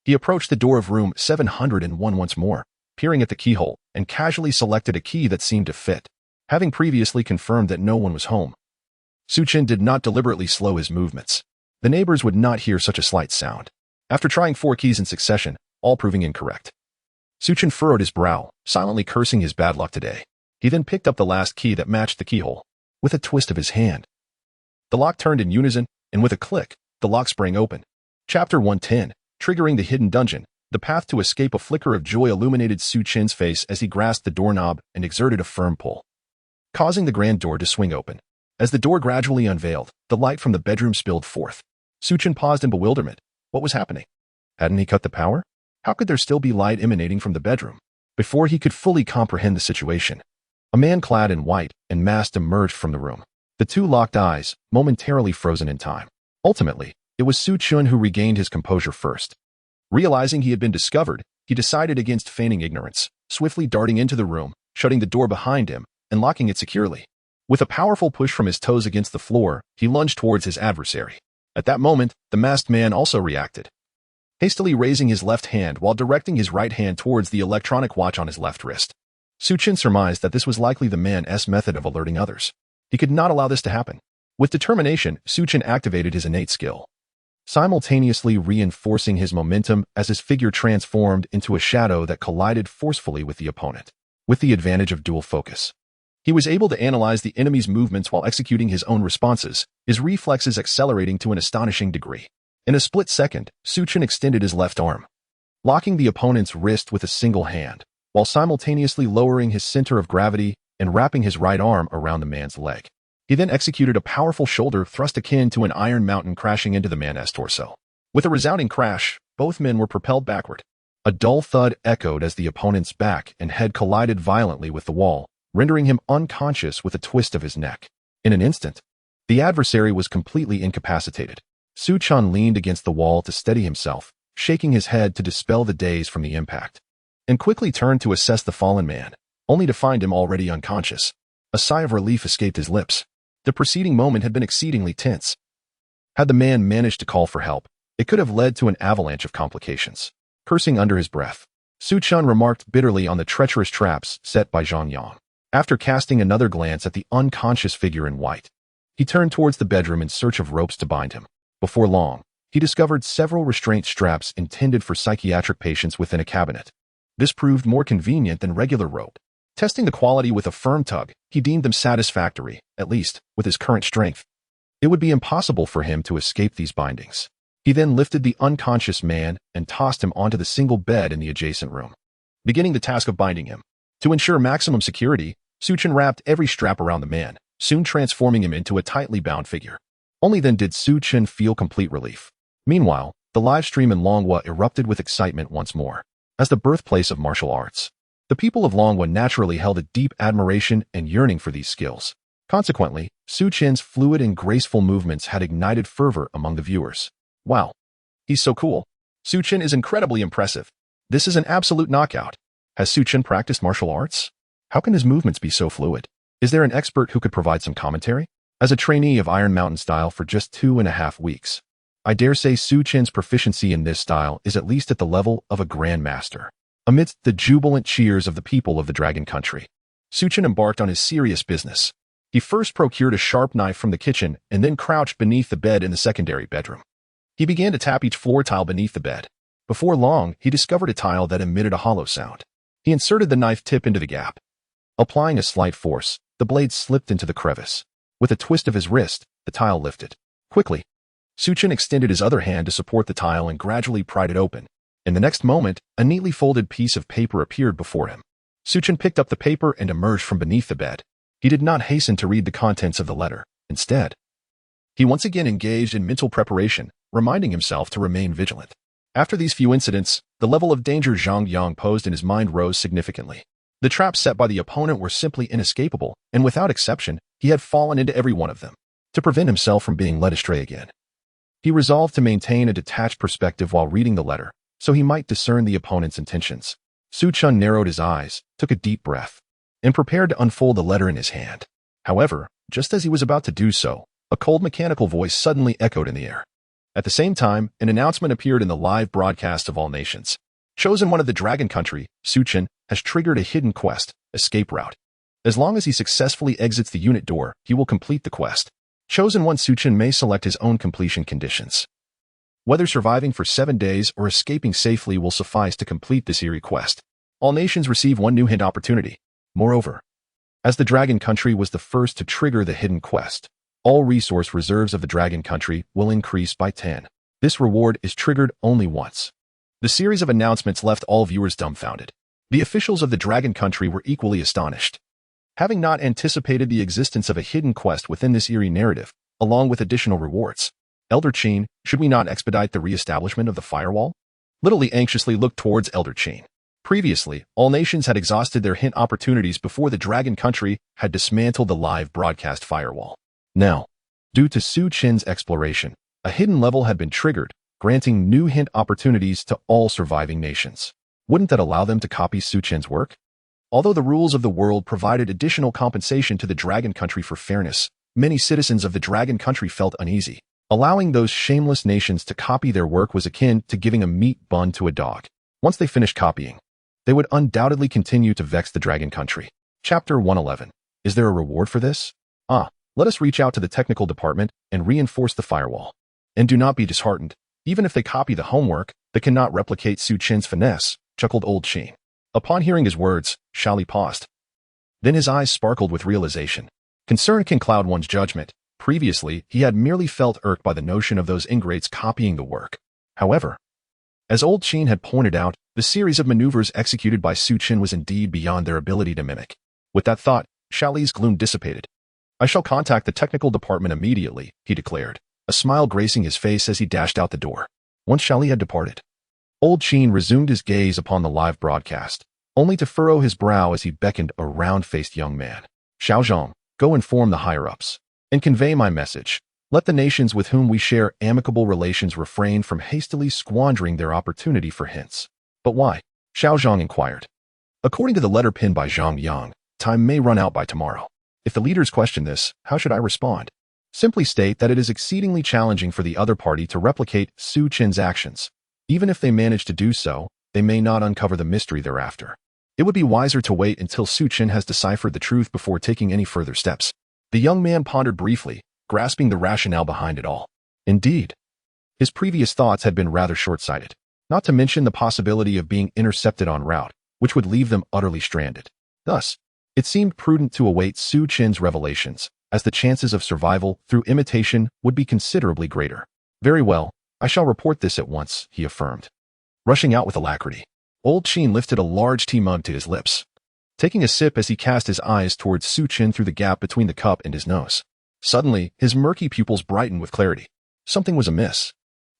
He approached the door of room 701 once more, peering at the keyhole, and casually selected a key that seemed to fit. Having previously confirmed that no one was home, Chen did not deliberately slow his movements. The neighbors would not hear such a slight sound. After trying 4 keys in succession, all proving incorrect, Chen furrowed his brow, silently cursing his bad luck today. He then picked up the last key that matched the keyhole. With a twist of his hand, the lock turned in unison, and with a click, the lock sprang open. Chapter 110, Triggering the Hidden Dungeon, The path to escape. A flicker of joy illuminated Su Chen's face as he grasped the doorknob and exerted a firm pull, causing the grand door to swing open. As the door gradually unveiled, the light from the bedroom spilled forth. Su Chen paused in bewilderment. What was happening? Hadn't he cut the power? How could there still be light emanating from the bedroom? Before he could fully comprehend the situation, a man clad in white and masked emerged from the room. The two locked eyes, momentarily frozen in time. Ultimately, it was Su Chen who regained his composure first. Realizing he had been discovered, he decided against feigning ignorance, swiftly darting into the room, shutting the door behind him, and locking it securely. With a powerful push from his toes against the floor, he lunged towards his adversary. At that moment, the masked man also reacted, hastily raising his left hand while directing his right hand towards the electronic watch on his left wrist. Su Chen surmised that this was likely the man's method of alerting others. He could not allow this to happen. With determination, Su Chen activated his innate skill, simultaneously reinforcing his momentum as his figure transformed into a shadow that collided forcefully with the opponent. With the advantage of dual focus, he was able to analyze the enemy's movements while executing his own responses, his reflexes accelerating to an astonishing degree. In a split second, Su Chen extended his left arm, locking the opponent's wrist with a single hand, while simultaneously lowering his center of gravity and wrapping his right arm around the man's leg. He then executed a powerful shoulder thrust akin to an iron mountain crashing into the man's torso. With a resounding crash, both men were propelled backward. A dull thud echoed as the opponent's back and head collided violently with the wall, rendering him unconscious with a twist of his neck. In an instant, the adversary was completely incapacitated. Su Chen leaned against the wall to steady himself, shaking his head to dispel the daze from the impact, and quickly turned to assess the fallen man, only to find him already unconscious. A sigh of relief escaped his lips. The preceding moment had been exceedingly tense. Had the man managed to call for help, it could have led to an avalanche of complications. Cursing under his breath, Su Chen remarked bitterly on the treacherous traps set by Zhang Yang. After casting another glance at the unconscious figure in white, he turned towards the bedroom in search of ropes to bind him. Before long, he discovered several restraint straps intended for psychiatric patients within a cabinet. This proved more convenient than regular rope. Testing the quality with a firm tug, he deemed them satisfactory, at least, with his current strength. It would be impossible for him to escape these bindings. He then lifted the unconscious man and tossed him onto the single bed in the adjacent room, beginning the task of binding him. To ensure maximum security, Su Chen wrapped every strap around the man, soon transforming him into a tightly bound figure. Only then did Su Chen feel complete relief. Meanwhile, the live stream in Longhua erupted with excitement once more. As the birthplace of martial arts, the people of Longhua naturally held a deep admiration and yearning for these skills. Consequently, Su Chen's fluid and graceful movements had ignited fervor among the viewers. Wow, he's so cool. Su Chen is incredibly impressive. This is an absolute knockout. Has Su Chen practiced martial arts? How can his movements be so fluid? Is there an expert who could provide some commentary? As a trainee of Iron Mountain style for just 2.5 weeks, I dare say Su Chen's proficiency in this style is at least at the level of a grandmaster. Amidst the jubilant cheers of the people of the Dragon Country, Su Chen embarked on his serious business. He first procured a sharp knife from the kitchen and then crouched beneath the bed in the secondary bedroom. He began to tap each floor tile beneath the bed. Before long, he discovered a tile that emitted a hollow sound. He inserted the knife tip into the gap. Applying a slight force, the blade slipped into the crevice. With a twist of his wrist, the tile lifted. Quickly, Su Chen extended his other hand to support the tile and gradually pried it open. In the next moment, a neatly folded piece of paper appeared before him. Su Chen picked up the paper and emerged from beneath the bed. He did not hasten to read the contents of the letter. Instead, he once again engaged in mental preparation, reminding himself to remain vigilant. After these few incidents, the level of danger Zhang Yang posed in his mind rose significantly. The traps set by the opponent were simply inescapable, and without exception, he had fallen into every one of them. To prevent himself from being led astray again, he resolved to maintain a detached perspective while reading the letter, so he might discern the opponent's intentions. Su Chen narrowed his eyes, took a deep breath, and prepared to unfold the letter in his hand. However, just as he was about to do so, a cold mechanical voice suddenly echoed in the air. At the same time, an announcement appeared in the live broadcast of all nations. Chosen one of the Dragon Country, Su Chen has triggered a hidden quest, escape route. As long as he successfully exits the unit door, he will complete the quest. Chosen one Su Chen may select his own completion conditions. Whether surviving for 7 days or escaping safely will suffice to complete this eerie quest. All nations receive one new hint opportunity. Moreover, as the Dragon Country was the first to trigger the hidden quest, all resource reserves of the Dragon Country will increase by 10. This reward is triggered only once. The series of announcements left all viewers dumbfounded. The officials of the Dragon Country were equally astonished. Having not anticipated the existence of a hidden quest within this eerie narrative, along with additional rewards, Elder Chen, should we not expedite the re-establishment of the firewall? Little Lee anxiously looked towards Elder Chen. Previously, all nations had exhausted their hint opportunities before the Dragon Country had dismantled the live broadcast firewall. Now, due to Su Chen's exploration, a hidden level had been triggered, granting new hint opportunities to all surviving nations. Wouldn't that allow them to copy Su Chen's work? Although the rules of the world provided additional compensation to the Dragon Country for fairness, many citizens of the Dragon Country felt uneasy. Allowing those shameless nations to copy their work was akin to giving a meat bun to a dog. Once they finished copying, they would undoubtedly continue to vex the Dragon Country. Chapter 111. Is there a reward for this? Let us reach out to the technical department and reinforce the firewall. And do not be disheartened. Even if they copy the homework, they cannot replicate Su Chen's finesse, chuckled old Chen. Upon hearing his words, Xiaoli paused. Then his eyes sparkled with realization. Concern can cloud one's judgment. Previously, he had merely felt irked by the notion of those ingrates copying the work. However, as old Chen had pointed out, the series of maneuvers executed by Su Chen was indeed beyond their ability to mimic. With that thought, Xiaoli's gloom dissipated. I shall contact the technical department immediately, he declared, a smile gracing his face as he dashed out the door. Once Xiaoli had departed, old Chen resumed his gaze upon the live broadcast, only to furrow his brow as he beckoned a round-faced young man. Xiaozhong, go inform the higher-ups, and convey my message. Let the nations with whom we share amicable relations refrain from hastily squandering their opportunity for hints. But why? Xiaozhong inquired. According to the letter pinned by Zhang Yang, time may run out by tomorrow. If the leaders question this, how should I respond? Simply state that it is exceedingly challenging for the other party to replicate Su Chen's actions. Even if they manage to do so, they may not uncover the mystery thereafter. It would be wiser to wait until Su Chen has deciphered the truth before taking any further steps. The young man pondered briefly, grasping the rationale behind it all. Indeed, his previous thoughts had been rather short-sighted, not to mention the possibility of being intercepted en route, which would leave them utterly stranded. Thus, it seemed prudent to await Su Chen's revelations, as the chances of survival through imitation would be considerably greater. Very well, I shall report this at once, he affirmed. Rushing out with alacrity, old Chen lifted a large tea mug to his lips, taking a sip as he cast his eyes towards Su Chen through the gap between the cup and his nose. Suddenly, his murky pupils brightened with clarity. Something was amiss.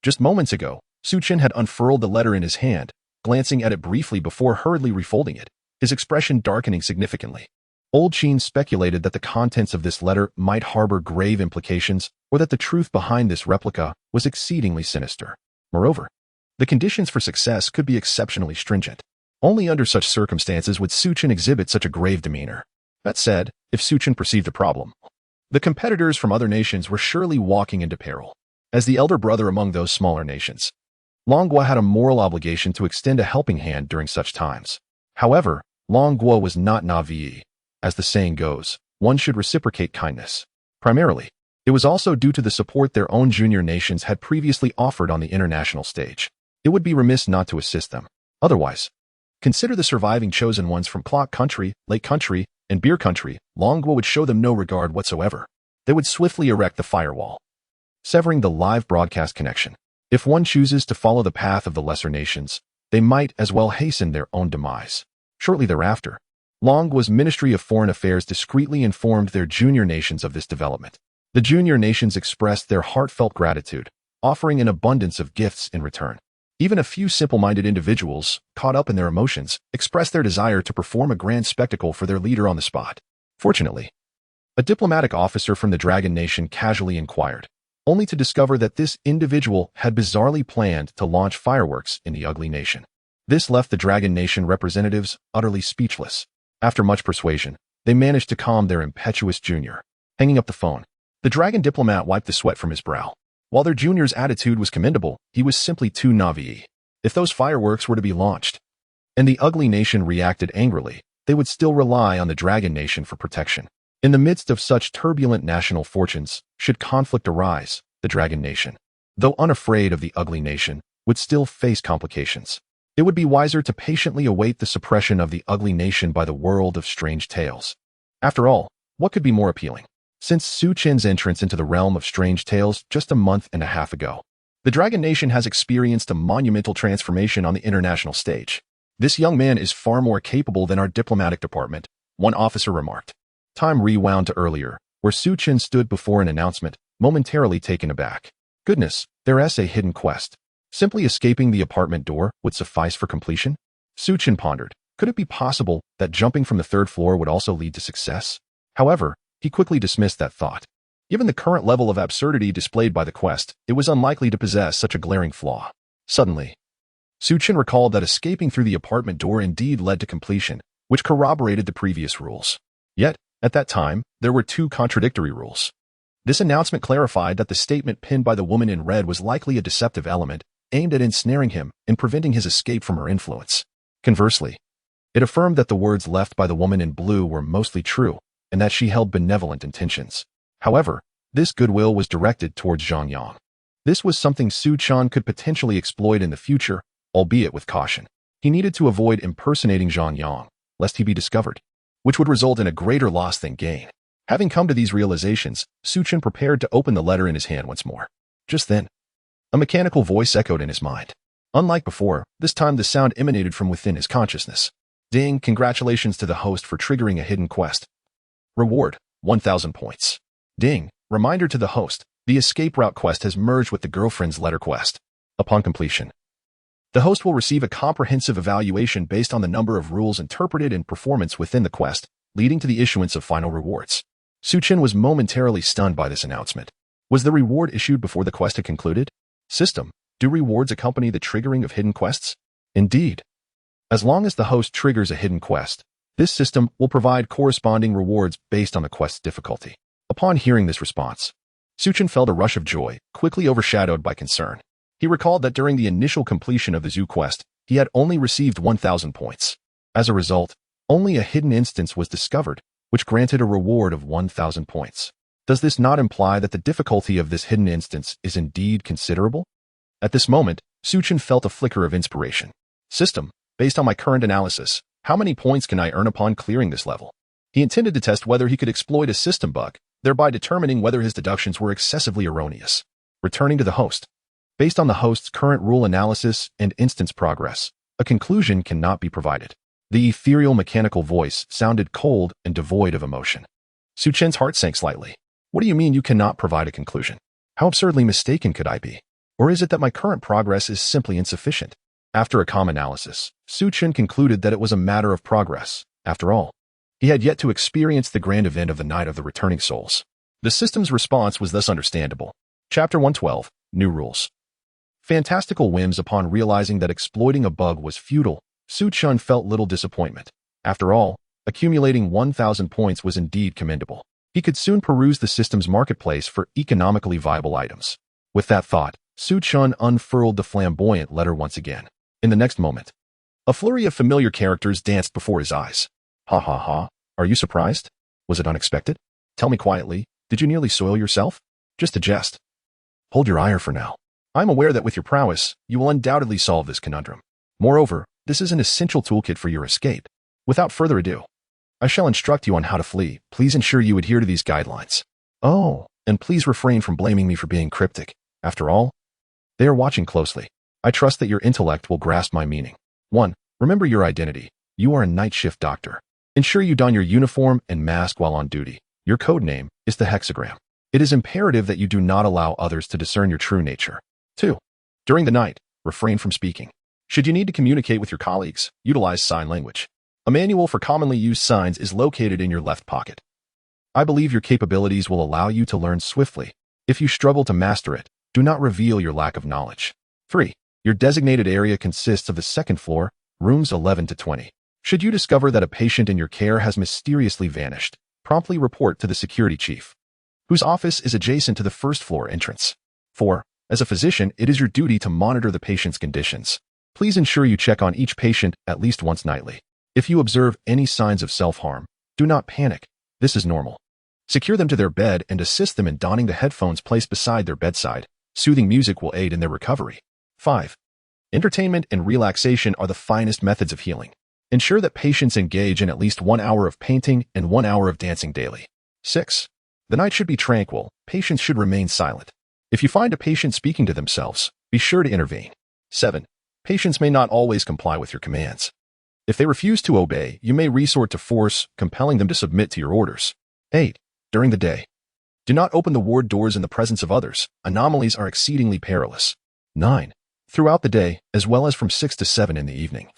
Just moments ago, Su Chen had unfurled the letter in his hand, glancing at it briefly before hurriedly refolding it, his expression darkening significantly. Old Chen speculated that the contents of this letter might harbor grave implications, or that the truth behind this replica was exceedingly sinister. Moreover, the conditions for success could be exceptionally stringent. Only under such circumstances would Su Chen exhibit such a grave demeanor. That said, if Su Chen perceived a problem, the competitors from other nations were surely walking into peril. As the elder brother among those smaller nations, Longhua had a moral obligation to extend a helping hand during such times. However, Longhua was not naive. As the saying goes, one should reciprocate kindness. Primarily, it was also due to the support their own junior nations had previously offered on the international stage. It would be remiss not to assist them. Otherwise, consider the surviving chosen ones from Clock Country, Lake Country, and Beer Country. Longhua would show them no regard whatsoever. They would swiftly erect the firewall, severing the live broadcast connection. If one chooses to follow the path of the lesser nations, they might as well hasten their own demise. Shortly thereafter, Longhua's Ministry of Foreign Affairs discreetly informed their junior nations of this development. The junior nations expressed their heartfelt gratitude, offering an abundance of gifts in return. Even a few simple-minded individuals, caught up in their emotions, expressed their desire to perform a grand spectacle for their leader on the spot. Fortunately, a diplomatic officer from the Dragon Nation casually inquired, only to discover that this individual had bizarrely planned to launch fireworks in the ugly nation. This left the Dragon Nation representatives utterly speechless. After much persuasion, they managed to calm their impetuous junior. Hanging up the phone, the dragon diplomat wiped the sweat from his brow. While their junior's attitude was commendable, he was simply too naive. If those fireworks were to be launched, and the ugly nation reacted angrily, they would still rely on the Dragon Nation for protection. In the midst of such turbulent national fortunes, should conflict arise, the Dragon Nation, though unafraid of the ugly nation, would still face complications. It would be wiser to patiently await the suppression of the ugly nation by the world of strange tales. After all, what could be more appealing? Since Su Chen's entrance into the realm of strange tales just a month and a half ago, The Dragon Nation has experienced a monumental transformation on the international stage. This young man is far more capable than our diplomatic department, one officer remarked. Time rewound to earlier, where Chen stood before an announcement, momentarily taken aback. Goodness, there's a hidden quest. Simply escaping the apartment door would suffice for completion? Chen pondered. Could it be possible that jumping from the third floor would also lead to success? However, he quickly dismissed that thought. Given the current level of absurdity displayed by the quest, it was unlikely to possess such a glaring flaw. Suddenly, Chen recalled that escaping through the apartment door indeed led to completion, which corroborated the previous rules. Yet, at that time, there were two contradictory rules. This announcement clarified that the statement pinned by the woman in red was likely a deceptive element, aimed at ensnaring him and preventing his escape from her influence. Conversely, it affirmed that the words left by the woman in blue were mostly true, and that she held benevolent intentions. However, this goodwill was directed towards Zhang Yang. This was something Chen could potentially exploit in the future, albeit with caution. He needed to avoid impersonating Zhang Yang, lest he be discovered, which would result in a greater loss than gain. Having come to these realizations, Chen prepared to open the letter in his hand once more. Just then, a mechanical voice echoed in his mind. Unlike before, this time the sound emanated from within his consciousness. Ding, congratulations to the host for triggering a hidden quest. Reward, 1,000 points. Ding, reminder to the host, the escape route quest has merged with the girlfriend's letter quest. Upon completion, the host will receive a comprehensive evaluation based on the number of rules interpreted and performance within the quest, leading to the issuance of final rewards. Chen was momentarily stunned by this announcement. Was the reward issued before the quest had concluded? System, do rewards accompany the triggering of hidden quests? Indeed. As long as the host triggers a hidden quest, this system will provide corresponding rewards based on the quest's difficulty. Upon hearing this response, Chen felt a rush of joy, quickly overshadowed by concern. He recalled that during the initial completion of the zoo quest, he had only received 1,000 points. As a result, only a hidden instance was discovered, which granted a reward of 1,000 points. Does this not imply that the difficulty of this hidden instance is indeed considerable? At this moment, Chen felt a flicker of inspiration. System, based on my current analysis, how many points can I earn upon clearing this level? He intended to test whether he could exploit a system bug, thereby determining whether his deductions were excessively erroneous. Returning to the host. Based on the host's current rule analysis and instance progress, a conclusion cannot be provided. The ethereal mechanical voice sounded cold and devoid of emotion. Chen's heart sank slightly. What do you mean you cannot provide a conclusion? How absurdly mistaken could I be? Or is it that my current progress is simply insufficient? After a calm analysis, Chen concluded that it was a matter of progress. After all, he had yet to experience the grand event of the Night of the Returning Souls. The system's response was thus understandable. Chapter 112, New Rules. Fantastical whims. Upon realizing that exploiting a bug was futile, Chen felt little disappointment. After all, accumulating 1,000 points was indeed commendable. He could soon peruse the system's marketplace for economically viable items. With that thought, Chen unfurled the flamboyant letter once again. In the next moment, a flurry of familiar characters danced before his eyes. Ha ha ha, are you surprised? Was it unexpected? Tell me quietly, did you nearly soil yourself? Just a jest. Hold your ire for now. I'm aware that with your prowess, you will undoubtedly solve this conundrum. Moreover, this is an essential toolkit for your escape. Without further ado, I shall instruct you on how to flee. Please ensure you adhere to these guidelines. Oh, and please refrain from blaming me for being cryptic. After all, they are watching closely. I trust that your intellect will grasp my meaning. 1. Remember your identity. You are a night shift doctor. Ensure you don your uniform and mask while on duty. Your code name is the hexagram. It is imperative that you do not allow others to discern your true nature. 2. During the night, refrain from speaking. Should you need to communicate with your colleagues, utilize sign language. A manual for commonly used signs is located in your left pocket. I believe your capabilities will allow you to learn swiftly. If you struggle to master it, do not reveal your lack of knowledge. 3. Your designated area consists of the second floor, rooms 11 to 20. Should you discover that a patient in your care has mysteriously vanished, promptly report to the security chief, whose office is adjacent to the first floor entrance. 4. As a physician, it is your duty to monitor the patient's conditions. Please ensure you check on each patient at least once nightly. If you observe any signs of self-harm, do not panic. This is normal. Secure them to their bed and assist them in donning the headphones placed beside their bedside. Soothing music will aid in their recovery. 5. Entertainment and relaxation are the finest methods of healing. Ensure that patients engage in at least 1 hour of painting and 1 hour of dancing daily. 6. The night should be tranquil. Patients should remain silent. If you find a patient speaking to themselves, Be sure to intervene. 7. Patients may not always comply with your commands. If they refuse to obey, you may resort to force, compelling them to submit to your orders. 8. During the day. Do not open the ward doors in the presence of others. Anomalies are exceedingly perilous. 9. Throughout the day, as well as from 6 to 7 in the evening.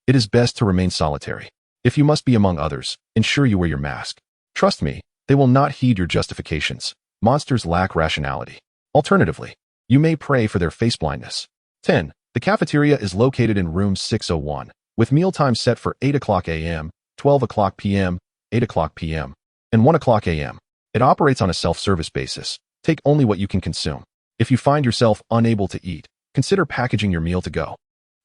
It is best to remain solitary. If you must be among others, ensure you wear your mask. Trust me, they will not heed your justifications. Monsters lack rationality. Alternatively, you may pray for their face blindness. 10. The cafeteria is located in room 601, with mealtime set for 8 o'clock a.m., 12 o'clock p.m., 8 o'clock p.m., and 1 o'clock a.m. It operates on a self-service basis. Take only what you can consume. If you find yourself unable to eat, consider packaging your meal to go.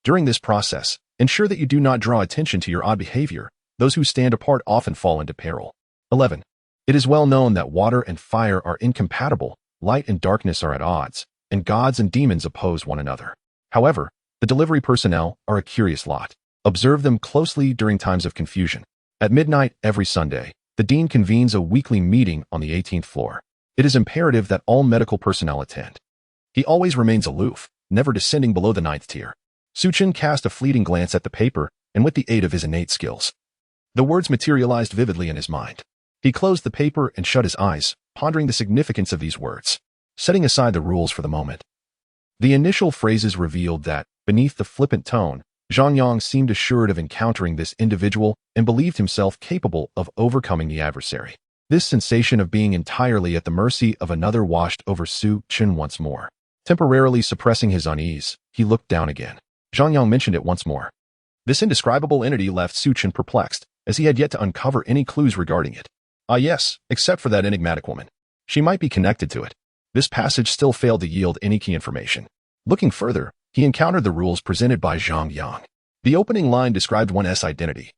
During this process, ensure that you do not draw attention to your odd behavior. Those who stand apart often fall into peril. 11. It is well known that water and fire are incompatible, light and darkness are at odds, and gods and demons oppose one another. However, the delivery personnel are a curious lot. Observe them closely during times of confusion. At midnight every Sunday, the dean convenes a weekly meeting on the 18th floor. It is imperative that all medical personnel attend. He always remains aloof, never descending below the 9th tier. Chen cast a fleeting glance at the paper, and with the aid of his innate skills, the words materialized vividly in his mind. He closed the paper and shut his eyes, pondering the significance of these words. Setting aside the rules for the moment, the initial phrases revealed that, beneath the flippant tone, Zhang Yang seemed assured of encountering this individual and believed himself capable of overcoming the adversary. This sensation of being entirely at the mercy of another washed over Chen once more. Temporarily suppressing his unease, he looked down again. Zhang Yang mentioned it once more. This indescribable entity left Chen perplexed, as he had yet to uncover any clues regarding it. Ah yes, except for that enigmatic woman. She might be connected to it. This passage still failed to yield any key information. Looking further, he encountered the rules presented by Zhang Yang. The opening line described one's identity,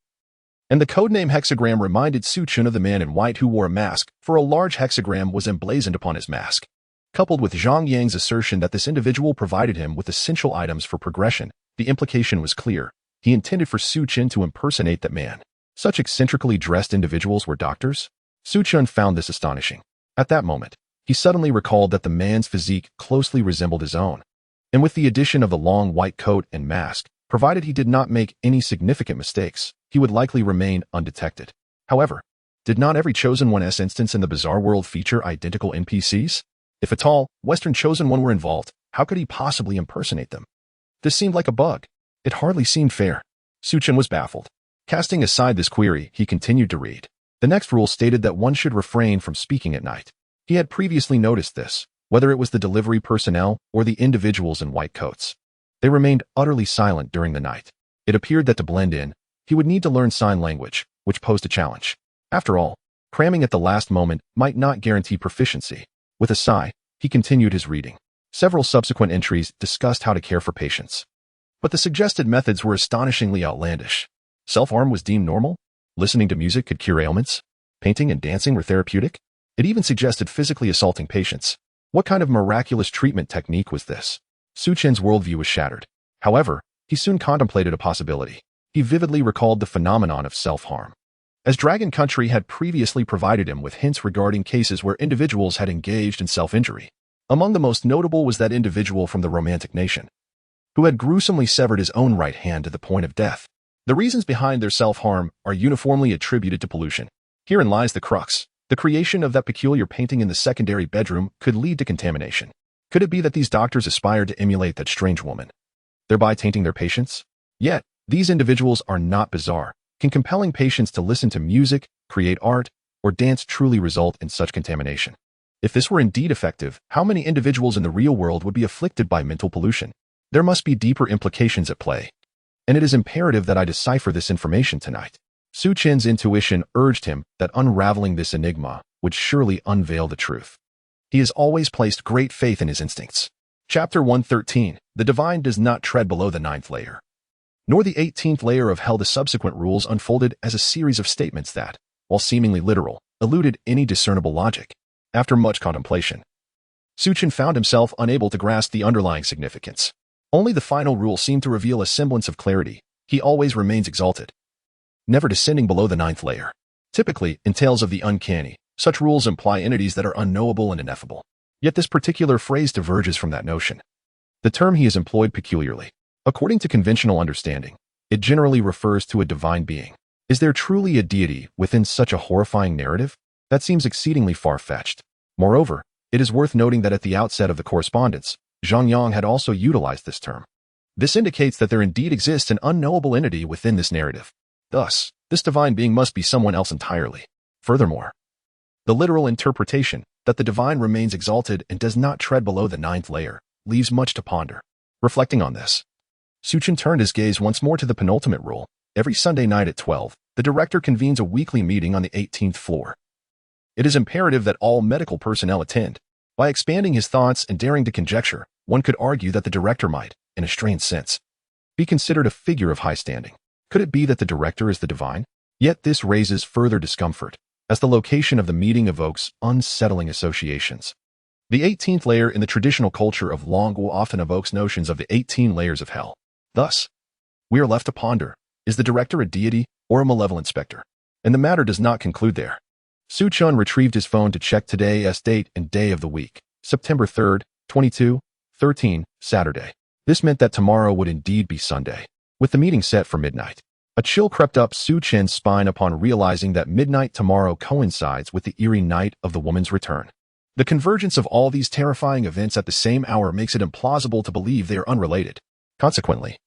and the codename hexagram reminded Chen of the man in white who wore a mask, for a large hexagram was emblazoned upon his mask. Coupled with Zhang Yang's assertion that this individual provided him with essential items for progression, the implication was clear. He intended for Chen to impersonate that man. Such eccentrically dressed individuals were doctors? Chen found this astonishing. At that moment, he suddenly recalled that the man's physique closely resembled his own. And with the addition of the long white coat and mask, provided he did not make any significant mistakes, he would likely remain undetected. However, did not every Chosen One's instance in the bizarre world feature identical NPCs? If at all, Western Chosen One were involved, how could he possibly impersonate them? This seemed like a bug. It hardly seemed fair. Chen was baffled. Casting aside this query, he continued to read. The next rule stated that one should refrain from speaking at night. He had previously noticed this, whether it was the delivery personnel or the individuals in white coats. They remained utterly silent during the night. It appeared that to blend in, he would need to learn sign language, which posed a challenge. After all, cramming at the last moment might not guarantee proficiency. With a sigh, he continued his reading. Several subsequent entries discussed how to care for patients. But the suggested methods were astonishingly outlandish. Self-harm was deemed normal? Listening to music could cure ailments? Painting and dancing were therapeutic? It even suggested physically assaulting patients. What kind of miraculous treatment technique was this? Chen's worldview was shattered. However, he soon contemplated a possibility. He vividly recalled the phenomenon of self-harm, as Dragon Country had previously provided him with hints regarding cases where individuals had engaged in self-injury. Among the most notable was that individual from the Romantic Nation, who had gruesomely severed his own right hand to the point of death. The reasons behind their self-harm are uniformly attributed to pollution. Herein lies the crux. The creation of that peculiar painting in the secondary bedroom could lead to contamination. Could it be that these doctors aspired to emulate that strange woman, thereby tainting their patients? Yet, these individuals are not bizarre. Can compelling patients to listen to music, create art, or dance truly result in such contamination? If this were indeed effective, how many individuals in the real world would be afflicted by mental pollution? There must be deeper implications at play. And it is imperative that I decipher this information tonight. Chen's intuition urged him that unraveling this enigma would surely unveil the truth. He has always placed great faith in his instincts. Chapter 113. The divine does not tread below the 9th layer, nor the 18th layer of hell. The subsequent rules unfolded as a series of statements that, while seemingly literal, eluded any discernible logic. After much contemplation, Chen found himself unable to grasp the underlying significance. Only the final rule seemed to reveal a semblance of clarity. He always remains exalted, never descending below the 9th layer. Typically, in tales of the uncanny, such rules imply entities that are unknowable and ineffable. Yet this particular phrase diverges from that notion. The term he has employed peculiarly. According to conventional understanding, it generally refers to a divine being. Is there truly a deity within such a horrifying narrative? That seems exceedingly far-fetched. Moreover, it is worth noting that at the outset of the correspondence, Zhang Yang had also utilized this term. This indicates that there indeed exists an unknowable entity within this narrative. Thus, this divine being must be someone else entirely. Furthermore, the literal interpretation that the divine remains exalted and does not tread below the ninth layer leaves much to ponder. Reflecting on this, Chen turned his gaze once more to the penultimate rule. Every Sunday night at 12, the director convenes a weekly meeting on the 18th floor. It is imperative that all medical personnel attend. By expanding his thoughts and daring to conjecture, one could argue that the director might, in a strange sense, be considered a figure of high standing. Could it be that the director is the divine? Yet this raises further discomfort, as the location of the meeting evokes unsettling associations. The 18th layer in the traditional culture of Longwu often evokes notions of the 18 layers of hell. Thus, we are left to ponder, is the director a deity or a malevolent specter? And the matter does not conclude there. Chen retrieved his phone to check today's date and day of the week, September 3rd, 22:13, Saturday. This meant that tomorrow would indeed be Sunday, with the meeting set for midnight. A chill crept up Chen's spine upon realizing that midnight tomorrow coincides with the eerie night of the woman's return. The convergence of all these terrifying events at the same hour makes it implausible to believe they are unrelated. Consequently,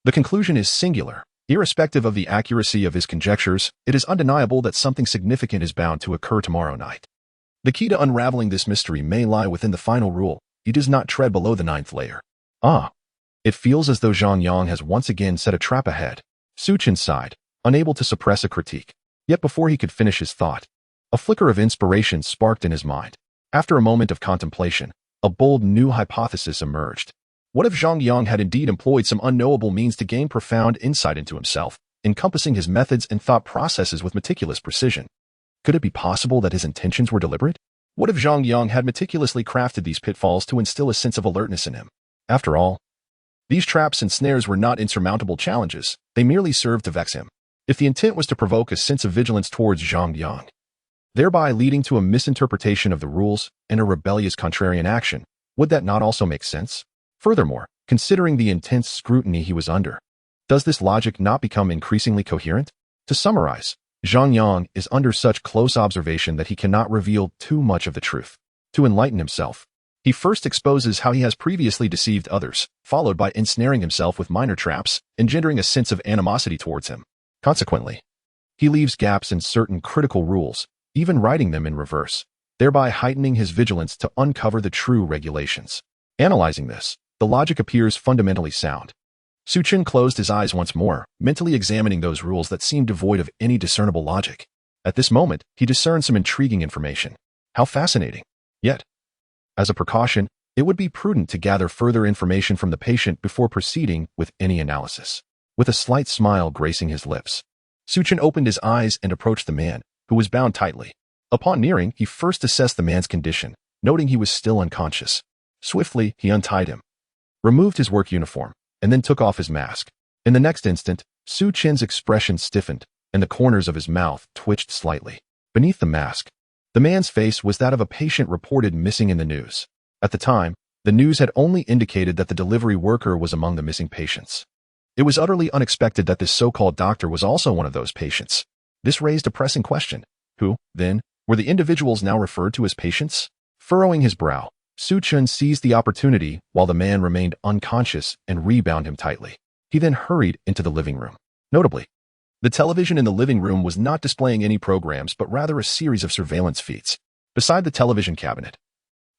the conclusion is singular. Irrespective of the accuracy of his conjectures, it is undeniable that something significant is bound to occur tomorrow night. The key to unraveling this mystery may lie within the final rule: he does not tread below the ninth layer. It feels as though Zhang Yang has once again set a trap ahead. Chen sighed, unable to suppress a critique. Yet before he could finish his thought, a flicker of inspiration sparked in his mind. After a moment of contemplation, a bold new hypothesis emerged. What if Zhang Yang had indeed employed some unknowable means to gain profound insight into himself, encompassing his methods and thought processes with meticulous precision? Could it be possible that his intentions were deliberate? What if Zhang Yang had meticulously crafted these pitfalls to instill a sense of alertness in him? After all, these traps and snares were not insurmountable challenges, they merely served to vex him. If the intent was to provoke a sense of vigilance towards Zhang Yang, thereby leading to a misinterpretation of the rules and a rebellious contrarian action, would that not also make sense? Furthermore, considering the intense scrutiny he was under, does this logic not become increasingly coherent? To summarize, Zhang Yang is under such close observation that he cannot reveal too much of the truth. To enlighten himself, he first exposes how he has previously deceived others, followed by ensnaring himself with minor traps, engendering a sense of animosity towards him. Consequently, he leaves gaps in certain critical rules, even writing them in reverse, thereby heightening his vigilance to uncover the true regulations. Analyzing this, the logic appears fundamentally sound. Chen closed his eyes once more, mentally examining those rules that seemed devoid of any discernible logic. At this moment, he discerned some intriguing information. How fascinating! Yet, as a precaution, it would be prudent to gather further information from the patient before proceeding with any analysis. With a slight smile gracing his lips, Chen opened his eyes and approached the man, who was bound tightly. Upon nearing, he first assessed the man's condition, noting he was still unconscious. Swiftly, he untied him, removed his work uniform, and then took off his mask. In the next instant, Chen's expression stiffened, and the corners of his mouth twitched slightly. Beneath the mask, the man's face was that of a patient reported missing in the news. At the time, the news had only indicated that the delivery worker was among the missing patients. It was utterly unexpected that this so-called doctor was also one of those patients. This raised a pressing question. Who, then, were the individuals now referred to as patients? Furrowing his brow, Chen seized the opportunity while the man remained unconscious and rebound him tightly. He then hurried into the living room. Notably, the television in the living room was not displaying any programs but rather a series of surveillance feeds. Beside the television cabinet,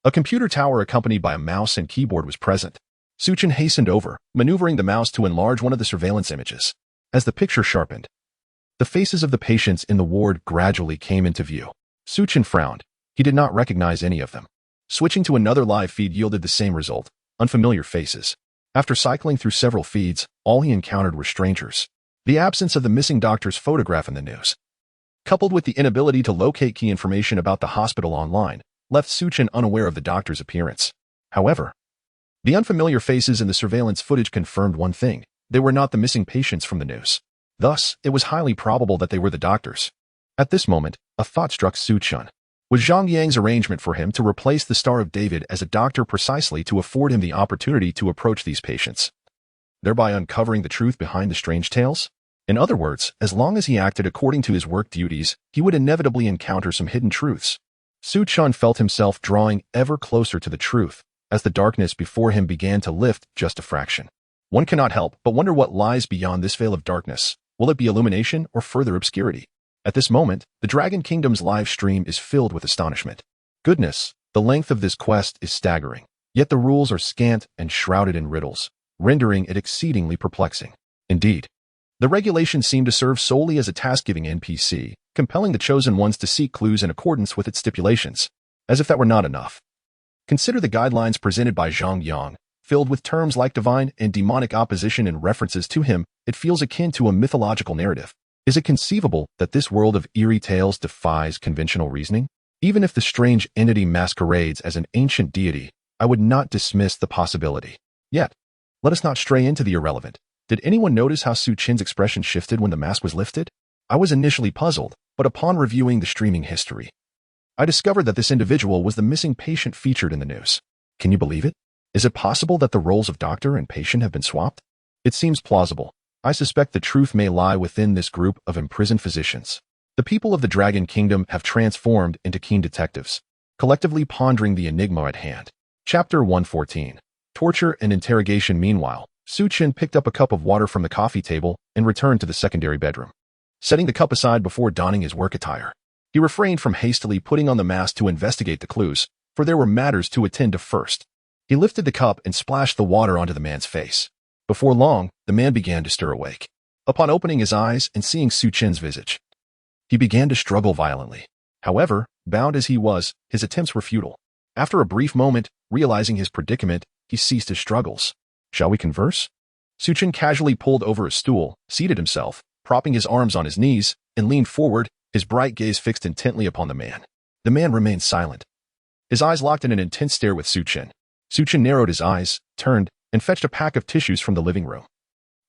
a computer tower accompanied by a mouse and keyboard was present. Chen hastened over, maneuvering the mouse to enlarge one of the surveillance images. As the picture sharpened, the faces of the patients in the ward gradually came into view. Chen frowned. He did not recognize any of them. Switching to another live feed yielded the same result, unfamiliar faces. After cycling through several feeds, all he encountered were strangers. The absence of the missing doctor's photograph in the news, coupled with the inability to locate key information about the hospital online, left Chen unaware of the doctor's appearance. However, the unfamiliar faces in the surveillance footage confirmed one thing: they were not the missing patients from the news. Thus, it was highly probable that they were the doctors. At this moment, a thought struck Chen. was Zhang Yang's arrangement for him to replace the Star of David as a doctor precisely to afford him the opportunity to approach these patients, thereby uncovering the truth behind the strange tales? In other words, as long as he acted according to his work duties, he would inevitably encounter some hidden truths. Su Chen felt himself drawing ever closer to the truth, as the darkness before him began to lift just a fraction. One cannot help but wonder what lies beyond this veil of darkness. Will it be illumination or further obscurity? At this moment, the Dragon Kingdom's live stream is filled with astonishment. Goodness, the length of this quest is staggering, yet the rules are scant and shrouded in riddles, rendering it exceedingly perplexing. Indeed, the regulations seem to serve solely as a task-giving NPC, compelling the chosen ones to seek clues in accordance with its stipulations. As if that were not enough, consider the guidelines presented by Zhang Yang. Filled with terms like divine and demonic opposition and references to him, it feels akin to a mythological narrative. Is it conceivable that this world of eerie tales defies conventional reasoning? Even if the strange entity masquerades as an ancient deity, I would not dismiss the possibility. Yet, let us not stray into the irrelevant. Did anyone notice how Su Chen's expression shifted when the mask was lifted? I was initially puzzled, but upon reviewing the streaming history, I discovered that this individual was the missing patient featured in the news. Can you believe it? Is it possible that the roles of doctor and patient have been swapped? It seems plausible. I suspect the truth may lie within this group of imprisoned physicians. The people of the Dragon Kingdom have transformed into keen detectives, collectively pondering the enigma at hand. Chapter 114. Torture and Interrogation. Meanwhile, Su Chen picked up a cup of water from the coffee table and returned to the secondary bedroom. Setting the cup aside before donning his work attire, he refrained from hastily putting on the mask to investigate the clues, for there were matters to attend to first. He lifted the cup and splashed the water onto the man's face. Before long, the man began to stir awake. Upon opening his eyes and seeing Su Chen's visage, he began to struggle violently. However, bound as he was, his attempts were futile. After a brief moment, realizing his predicament, he ceased his struggles. Shall we converse? Su Chen casually pulled over a stool, seated himself, propping his arms on his knees, and leaned forward, his bright gaze fixed intently upon the man. The man remained silent, his eyes locked in an intense stare with Su Chen. Su Chen narrowed his eyes, turned, and fetched a pack of tissues from the living room,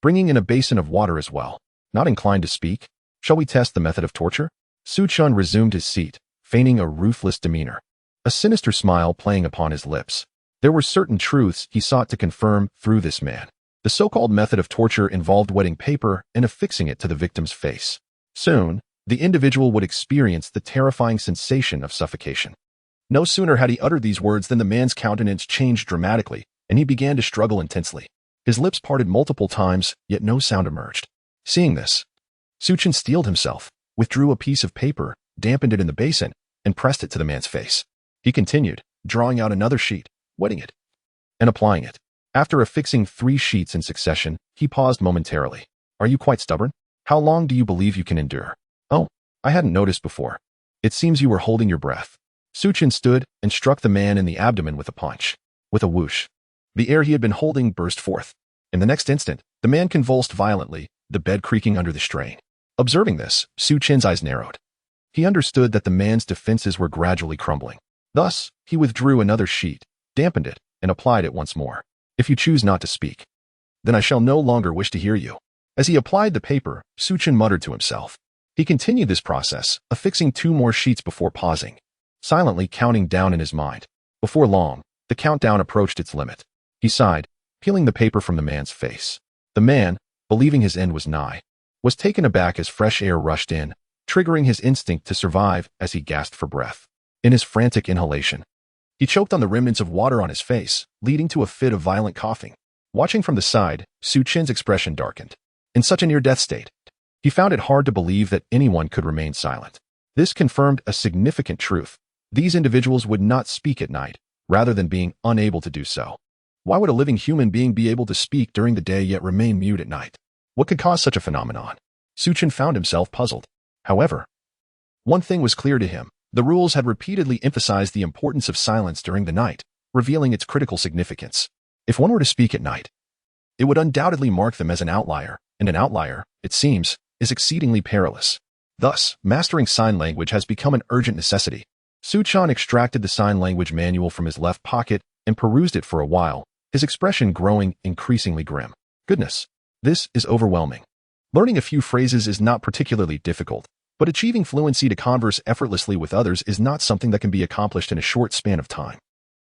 bringing in a basin of water as well. Not inclined to speak, shall we test the method of torture? Su Chen resumed his seat, feigning a ruthless demeanor, a sinister smile playing upon his lips. There were certain truths he sought to confirm through this man. The so-called method of torture involved wetting paper and affixing it to the victim's face. Soon, the individual would experience the terrifying sensation of suffocation. No sooner had he uttered these words than the man's countenance changed dramatically, and he began to struggle intensely. His lips parted multiple times, yet no sound emerged. Seeing this, Su Chen steeled himself, withdrew a piece of paper, dampened it in the basin, and pressed it to the man's face. He continued, drawing out another sheet, wetting it, and applying it. After affixing 3 sheets in succession, he paused momentarily. Are you quite stubborn? How long do you believe you can endure? Oh, I hadn't noticed before. It seems you were holding your breath. Su Chen stood and struck the man in the abdomen with a punch. With a whoosh, the air he had been holding burst forth. In the next instant, the man convulsed violently, the bed creaking under the strain. Observing this, Su Chen's eyes narrowed. He understood that the man's defenses were gradually crumbling. Thus, he withdrew another sheet, dampened it, and applied it once more. If you choose not to speak, then I shall no longer wish to hear you. As he applied the paper, Su Chen muttered to himself. He continued this process, affixing 2 more sheets before pausing, silently counting down in his mind. Before long, the countdown approached its limit. He sighed, peeling the paper from the man's face. The man, believing his end was nigh, was taken aback as fresh air rushed in, triggering his instinct to survive as he gasped for breath. In his frantic inhalation, he choked on the remnants of water on his face, leading to a fit of violent coughing. Watching from the side, Su Chen's expression darkened. In such a near-death state, he found it hard to believe that anyone could remain silent. This confirmed a significant truth. These individuals would not speak at night, rather than being unable to do so. Why would a living human being be able to speak during the day yet remain mute at night? What could cause such a phenomenon? Su Chen found himself puzzled. However, one thing was clear to him. The rules had repeatedly emphasized the importance of silence during the night, revealing its critical significance. If one were to speak at night, it would undoubtedly mark them as an outlier, and an outlier, it seems, is exceedingly perilous. Thus, mastering sign language has become an urgent necessity. Su Chen extracted the sign language manual from his left pocket and perused it for a while, his expression growing increasingly grim. Goodness, this is overwhelming. Learning a few phrases is not particularly difficult, But achieving fluency to converse effortlessly with others is not something that can be accomplished in a short span of time.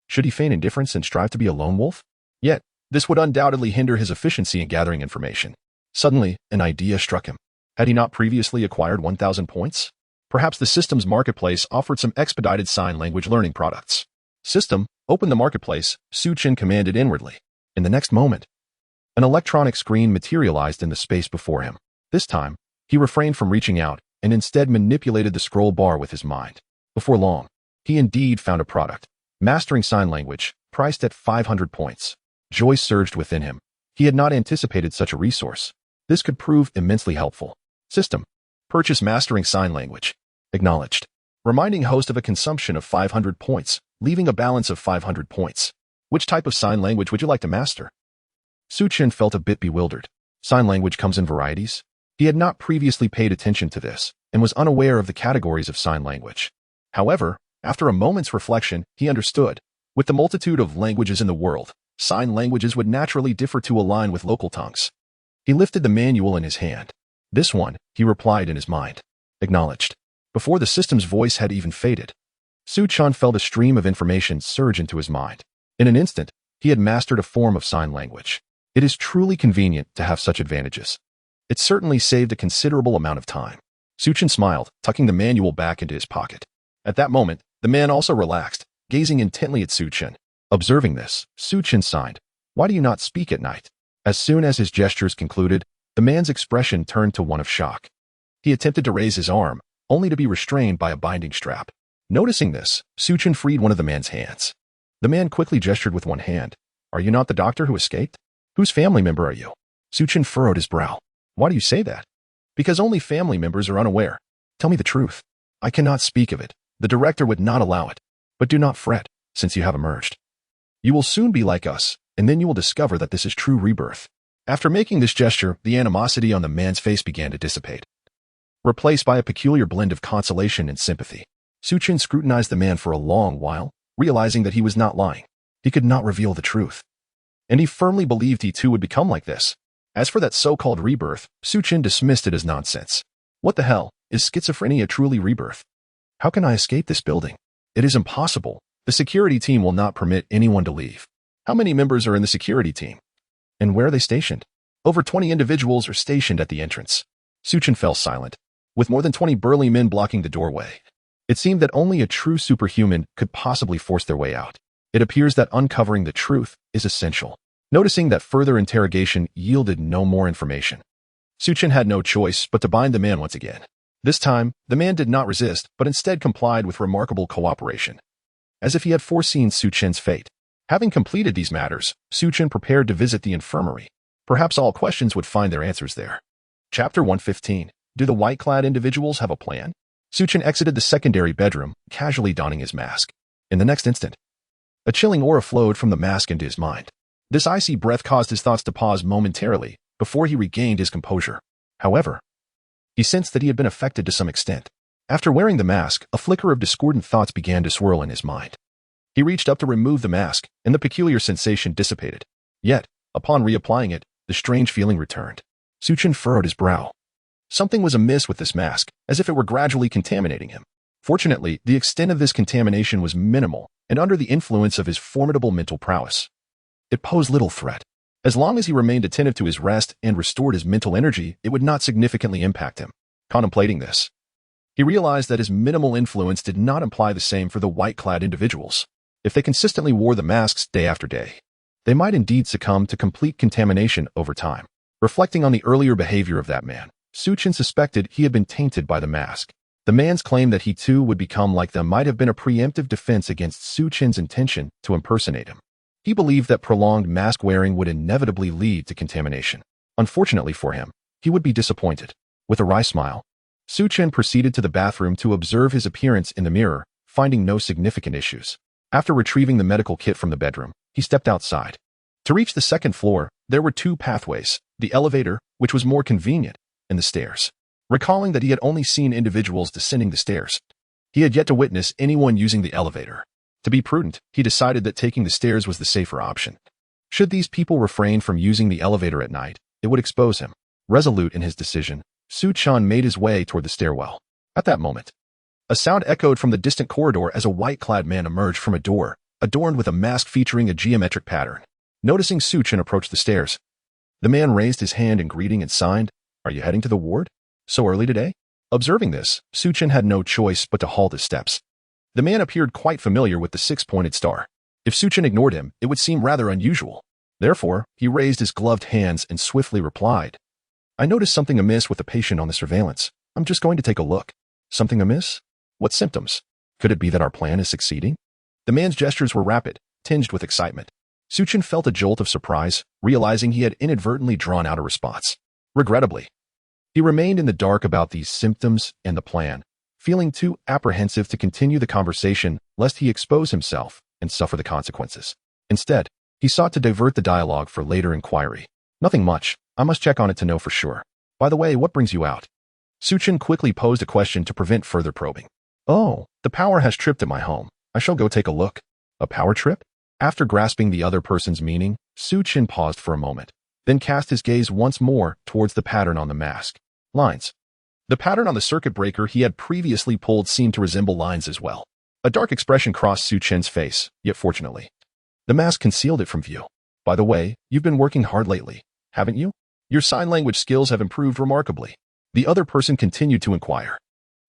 Should he feign indifference and strive to be a lone wolf? Yet, this would undoubtedly hinder his efficiency in gathering information. Suddenly, an idea struck him. Had he not previously acquired 1,000 points? Perhaps the system's marketplace offered some expedited sign language learning products. System, open the marketplace, Chen commanded inwardly. In the next moment, an electronic screen materialized in the space before him. This time, he refrained from reaching out and instead manipulated the scroll bar with his mind. Before long, he indeed found a product. Mastering sign language, priced at 500 points. Joy surged within him. He had not anticipated such a resource. This could prove immensely helpful. System. Purchase mastering sign language. Acknowledged. Reminding host of a consumption of 500 points, leaving a balance of 500 points. Which type of sign language would you like to master? Chen felt a bit bewildered. Sign language comes in varieties? He had not previously paid attention to this and was unaware of the categories of sign language. However, after a moment's reflection, he understood. With the multitude of languages in the world, sign languages would naturally differ to align with local tongues. He lifted the manual in his hand. This one, he replied in his mind. Acknowledged. Before the system's voice had even faded, Chen felt a stream of information surge into his mind. In an instant, he had mastered a form of sign language. It is truly convenient to have such advantages. It certainly saved a considerable amount of time. Chen smiled, tucking the manual back into his pocket. At that moment, the man also relaxed, gazing intently at Chen. Observing this, Chen sighed. Why do you not speak at night? As soon as his gestures concluded, the man's expression turned to one of shock. He attempted to raise his arm, only to be restrained by a binding strap. Noticing this, Chen freed one of the man's hands. The man quickly gestured with one hand. Are you not the doctor who escaped? Whose family member are you? Chen furrowed his brow. Why do you say that? Because only family members are unaware. Tell me the truth. I cannot speak of it. The director would not allow it. But do not fret, since you have emerged. You will soon be like us, and then you will discover that this is true rebirth. After making this gesture, the animosity on the man's face began to dissipate, replaced by a peculiar blend of consolation and sympathy. Chen scrutinized the man for a long while, realizing that he was not lying. He could not reveal the truth. And he firmly believed he too would become like this. As for that so-called rebirth, Chen dismissed it as nonsense. What the hell, is schizophrenia truly rebirth? How can I escape this building? It is impossible. The security team will not permit anyone to leave. How many members are in the security team? And where are they stationed? Over 20 individuals are stationed at the entrance. Chen fell silent, with more than 20 burly men blocking the doorway. It seemed that only a true superhuman could possibly force their way out. It appears that uncovering the truth is essential. Noticing that further interrogation yielded no more information, Chen had no choice but to bind the man once again. This time, the man did not resist, but instead complied with remarkable cooperation, as if he had foreseen Chen's fate. Having completed these matters, Chen prepared to visit the infirmary. Perhaps all questions would find their answers there. Chapter 115. Do the white-clad individuals have a plan? Chen exited the secondary bedroom, casually donning his mask. In the next instant, a chilling aura flowed from the mask into his mind. This icy breath caused his thoughts to pause momentarily before he regained his composure. However, he sensed that he had been affected to some extent. After wearing the mask, a flicker of discordant thoughts began to swirl in his mind. He reached up to remove the mask, and the peculiar sensation dissipated. Yet, upon reapplying it, the strange feeling returned. Chen furrowed his brow. Something was amiss with this mask, as if it were gradually contaminating him. Fortunately, the extent of this contamination was minimal and under the influence of his formidable mental prowess. It posed little threat. As long as he remained attentive to his rest and restored his mental energy, it would not significantly impact him. Contemplating this, he realized that his minimal influence did not imply the same for the white-clad individuals. If they consistently wore the masks day after day, they might indeed succumb to complete contamination over time. Reflecting on the earlier behavior of that man, Chen suspected he had been tainted by the mask. The man's claim that he too would become like them might have been a preemptive defense against Chen's intention to impersonate him. He believed that prolonged mask wearing would inevitably lead to contamination. Unfortunately for him, he would be disappointed. With a wry smile, Chen proceeded to the bathroom to observe his appearance in the mirror, finding no significant issues. After retrieving the medical kit from the bedroom, he stepped outside. To reach the second floor, there were two pathways, the elevator, which was more convenient, and the stairs. Recalling that he had only seen individuals descending the stairs, he had yet to witness anyone using the elevator. To be prudent, he decided that taking the stairs was the safer option. Should these people refrain from using the elevator at night, it would expose him. Resolute in his decision, Chen made his way toward the stairwell. At that moment, a sound echoed from the distant corridor as a white-clad man emerged from a door, adorned with a mask featuring a geometric pattern. Noticing Chen approach the stairs, the man raised his hand in greeting and signed, "Are you heading to the ward? So early today?" Observing this, Chen had no choice but to halt his steps. The man appeared quite familiar with the six-pointed star. If Chen ignored him, it would seem rather unusual. Therefore, he raised his gloved hands and swiftly replied, "I noticed something amiss with the patient on the surveillance. I'm just going to take a look." "Something amiss? What symptoms? Could it be that our plan is succeeding?" The man's gestures were rapid, tinged with excitement. Chen felt a jolt of surprise, realizing he had inadvertently drawn out a response. Regrettably, he remained in the dark about these symptoms and the plan, feeling too apprehensive to continue the conversation lest he expose himself and suffer the consequences. Instead, he sought to divert the dialogue for later inquiry. "Nothing much. I must check on it to know for sure. By the way, what brings you out?" Chen quickly posed a question to prevent further probing. "Oh, the power has tripped at my home. I shall go take a look." "A power trip?" After grasping the other person's meaning, Chen paused for a moment, then cast his gaze once more towards the pattern on the mask. Lines. The pattern on the circuit breaker he had previously pulled seemed to resemble lines as well. A dark expression crossed Chen's face, yet fortunately, the mask concealed it from view. "By the way, you've been working hard lately, haven't you? Your sign language skills have improved remarkably." The other person continued to inquire.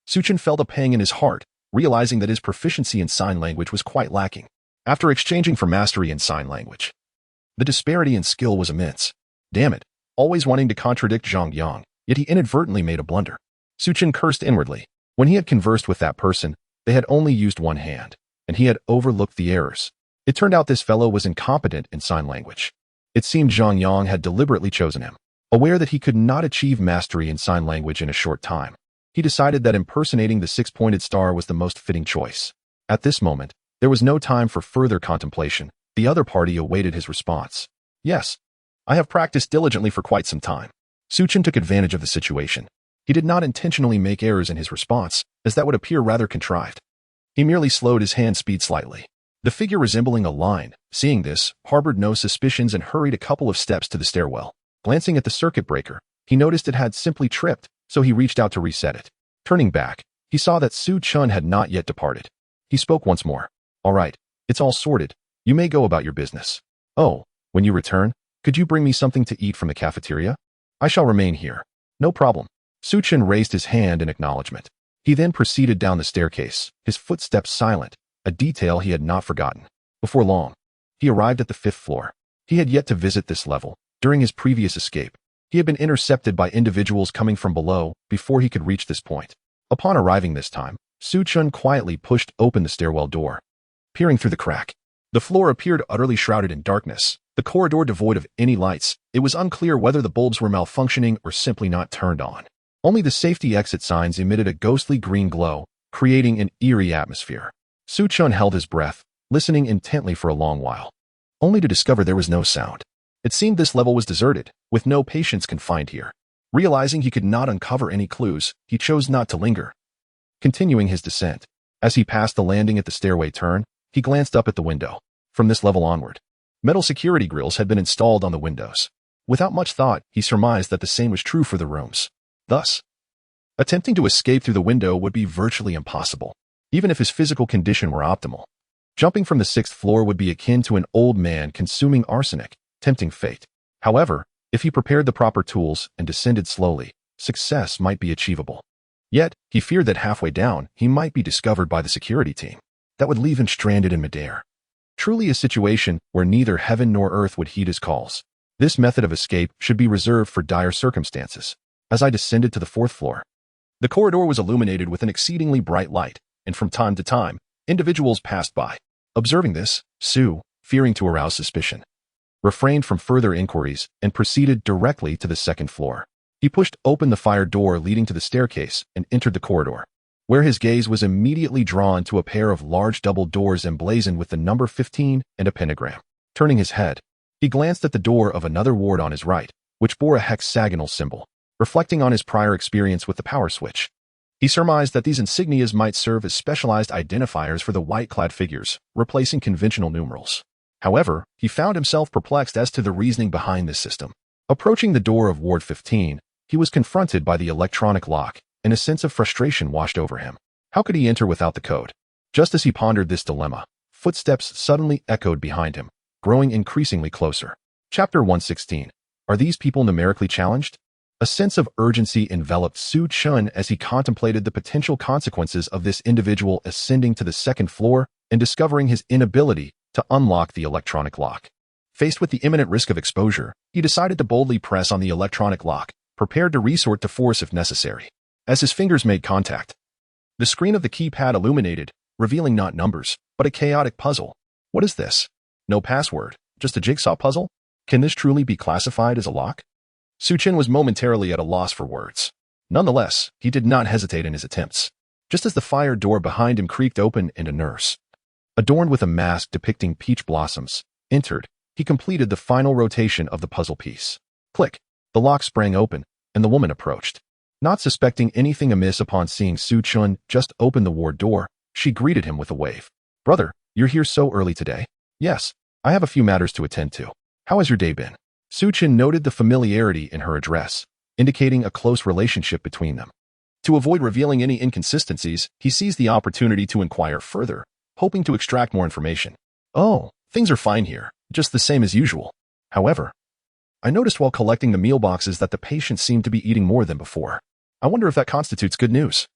Chen felt a pang in his heart, realizing that his proficiency in sign language was quite lacking. After exchanging for mastery in sign language, the disparity in skill was immense. Damn it, always wanting to contradict Zhang Yang, yet he inadvertently made a blunder. Chen cursed inwardly. When he had conversed with that person, they had only used one hand, and he had overlooked the errors. It turned out this fellow was incompetent in sign language. It seemed Zhang Yang had deliberately chosen him. Aware that he could not achieve mastery in sign language in a short time, he decided that impersonating the six-pointed star was the most fitting choice. At this moment, there was no time for further contemplation. The other party awaited his response. "Yes, I have practiced diligently for quite some time." Chen took advantage of the situation. He did not intentionally make errors in his response, as that would appear rather contrived. He merely slowed his hand speed slightly. The figure resembling a line, seeing this, harbored no suspicions and hurried a couple of steps to the stairwell. Glancing at the circuit breaker, he noticed it had simply tripped, so he reached out to reset it. Turning back, he saw that Chen had not yet departed. He spoke once more. "All right, it's all sorted. You may go about your business. Oh, when you return, could you bring me something to eat from the cafeteria? I shall remain here." "No problem." Chen raised his hand in acknowledgement. He then proceeded down the staircase, his footsteps silent, a detail he had not forgotten. Before long, he arrived at the 5th floor. He had yet to visit this level. During his previous escape, he had been intercepted by individuals coming from below before he could reach this point. Upon arriving this time, Chen quietly pushed open the stairwell door. Peering through the crack, the floor appeared utterly shrouded in darkness, the corridor devoid of any lights. It was unclear whether the bulbs were malfunctioning or simply not turned on. Only the safety exit signs emitted a ghostly green glow, creating an eerie atmosphere. Chen held his breath, listening intently for a long while, only to discover there was no sound. It seemed this level was deserted, with no patients confined here. Realizing he could not uncover any clues, he chose not to linger. Continuing his descent, as he passed the landing at the stairway turn, he glanced up at the window. From this level onward, metal security grills had been installed on the windows. Without much thought, he surmised that the same was true for the rooms. Thus, attempting to escape through the window would be virtually impossible, even if his physical condition were optimal. Jumping from the 6th floor would be akin to an old man consuming arsenic, tempting fate. However, if he prepared the proper tools and descended slowly, success might be achievable. Yet, he feared that halfway down, he might be discovered by the security team. That would leave him stranded in midair. Truly a situation where neither heaven nor earth would heed his calls. This method of escape should be reserved for dire circumstances. As I descended to the 4th floor, the corridor was illuminated with an exceedingly bright light, and from time to time, individuals passed by. Observing this, fearing to arouse suspicion, refrained from further inquiries and proceeded directly to the 2nd floor. He pushed open the fire door leading to the staircase and entered the corridor, where his gaze was immediately drawn to a pair of large double doors emblazoned with the number 15 and a pentagram. Turning his head, he glanced at the door of another ward on his right, which bore a hexagonal symbol. Reflecting on his prior experience with the power switch, he surmised that these insignias might serve as specialized identifiers for the white-clad figures, replacing conventional numerals. However, he found himself perplexed as to the reasoning behind this system. Approaching the door of Ward 15, he was confronted by the electronic lock, and a sense of frustration washed over him. How could he enter without the code? Just as he pondered this dilemma, footsteps suddenly echoed behind him, growing increasingly closer. Chapter 116. Are these people numerically challenged? A sense of urgency enveloped Su Chen as he contemplated the potential consequences of this individual ascending to the second floor and discovering his inability to unlock the electronic lock. Faced with the imminent risk of exposure, he decided to boldly press on the electronic lock, prepared to resort to force if necessary. As his fingers made contact, the screen of the keypad illuminated, revealing not numbers, but a chaotic puzzle. What is this? No password, just a jigsaw puzzle? Can this truly be classified as a lock? Su Chen was momentarily at a loss for words. Nonetheless, he did not hesitate in his attempts. Just as the fire door behind him creaked open and a nurse, adorned with a mask depicting peach blossoms, entered, he completed the final rotation of the puzzle piece. Click! The lock sprang open, and the woman approached. Not suspecting anything amiss upon seeing Su Chen just open the ward door, she greeted him with a wave. Brother, you're here so early today? Yes, I have a few matters to attend to. How has your day been? Su Chen noted the familiarity in her address, indicating a close relationship between them. To avoid revealing any inconsistencies, he seized the opportunity to inquire further, hoping to extract more information. Oh, things are fine here, just the same as usual. However, I noticed while collecting the meal boxes that the patients seem to be eating more than before. I wonder if that constitutes good news.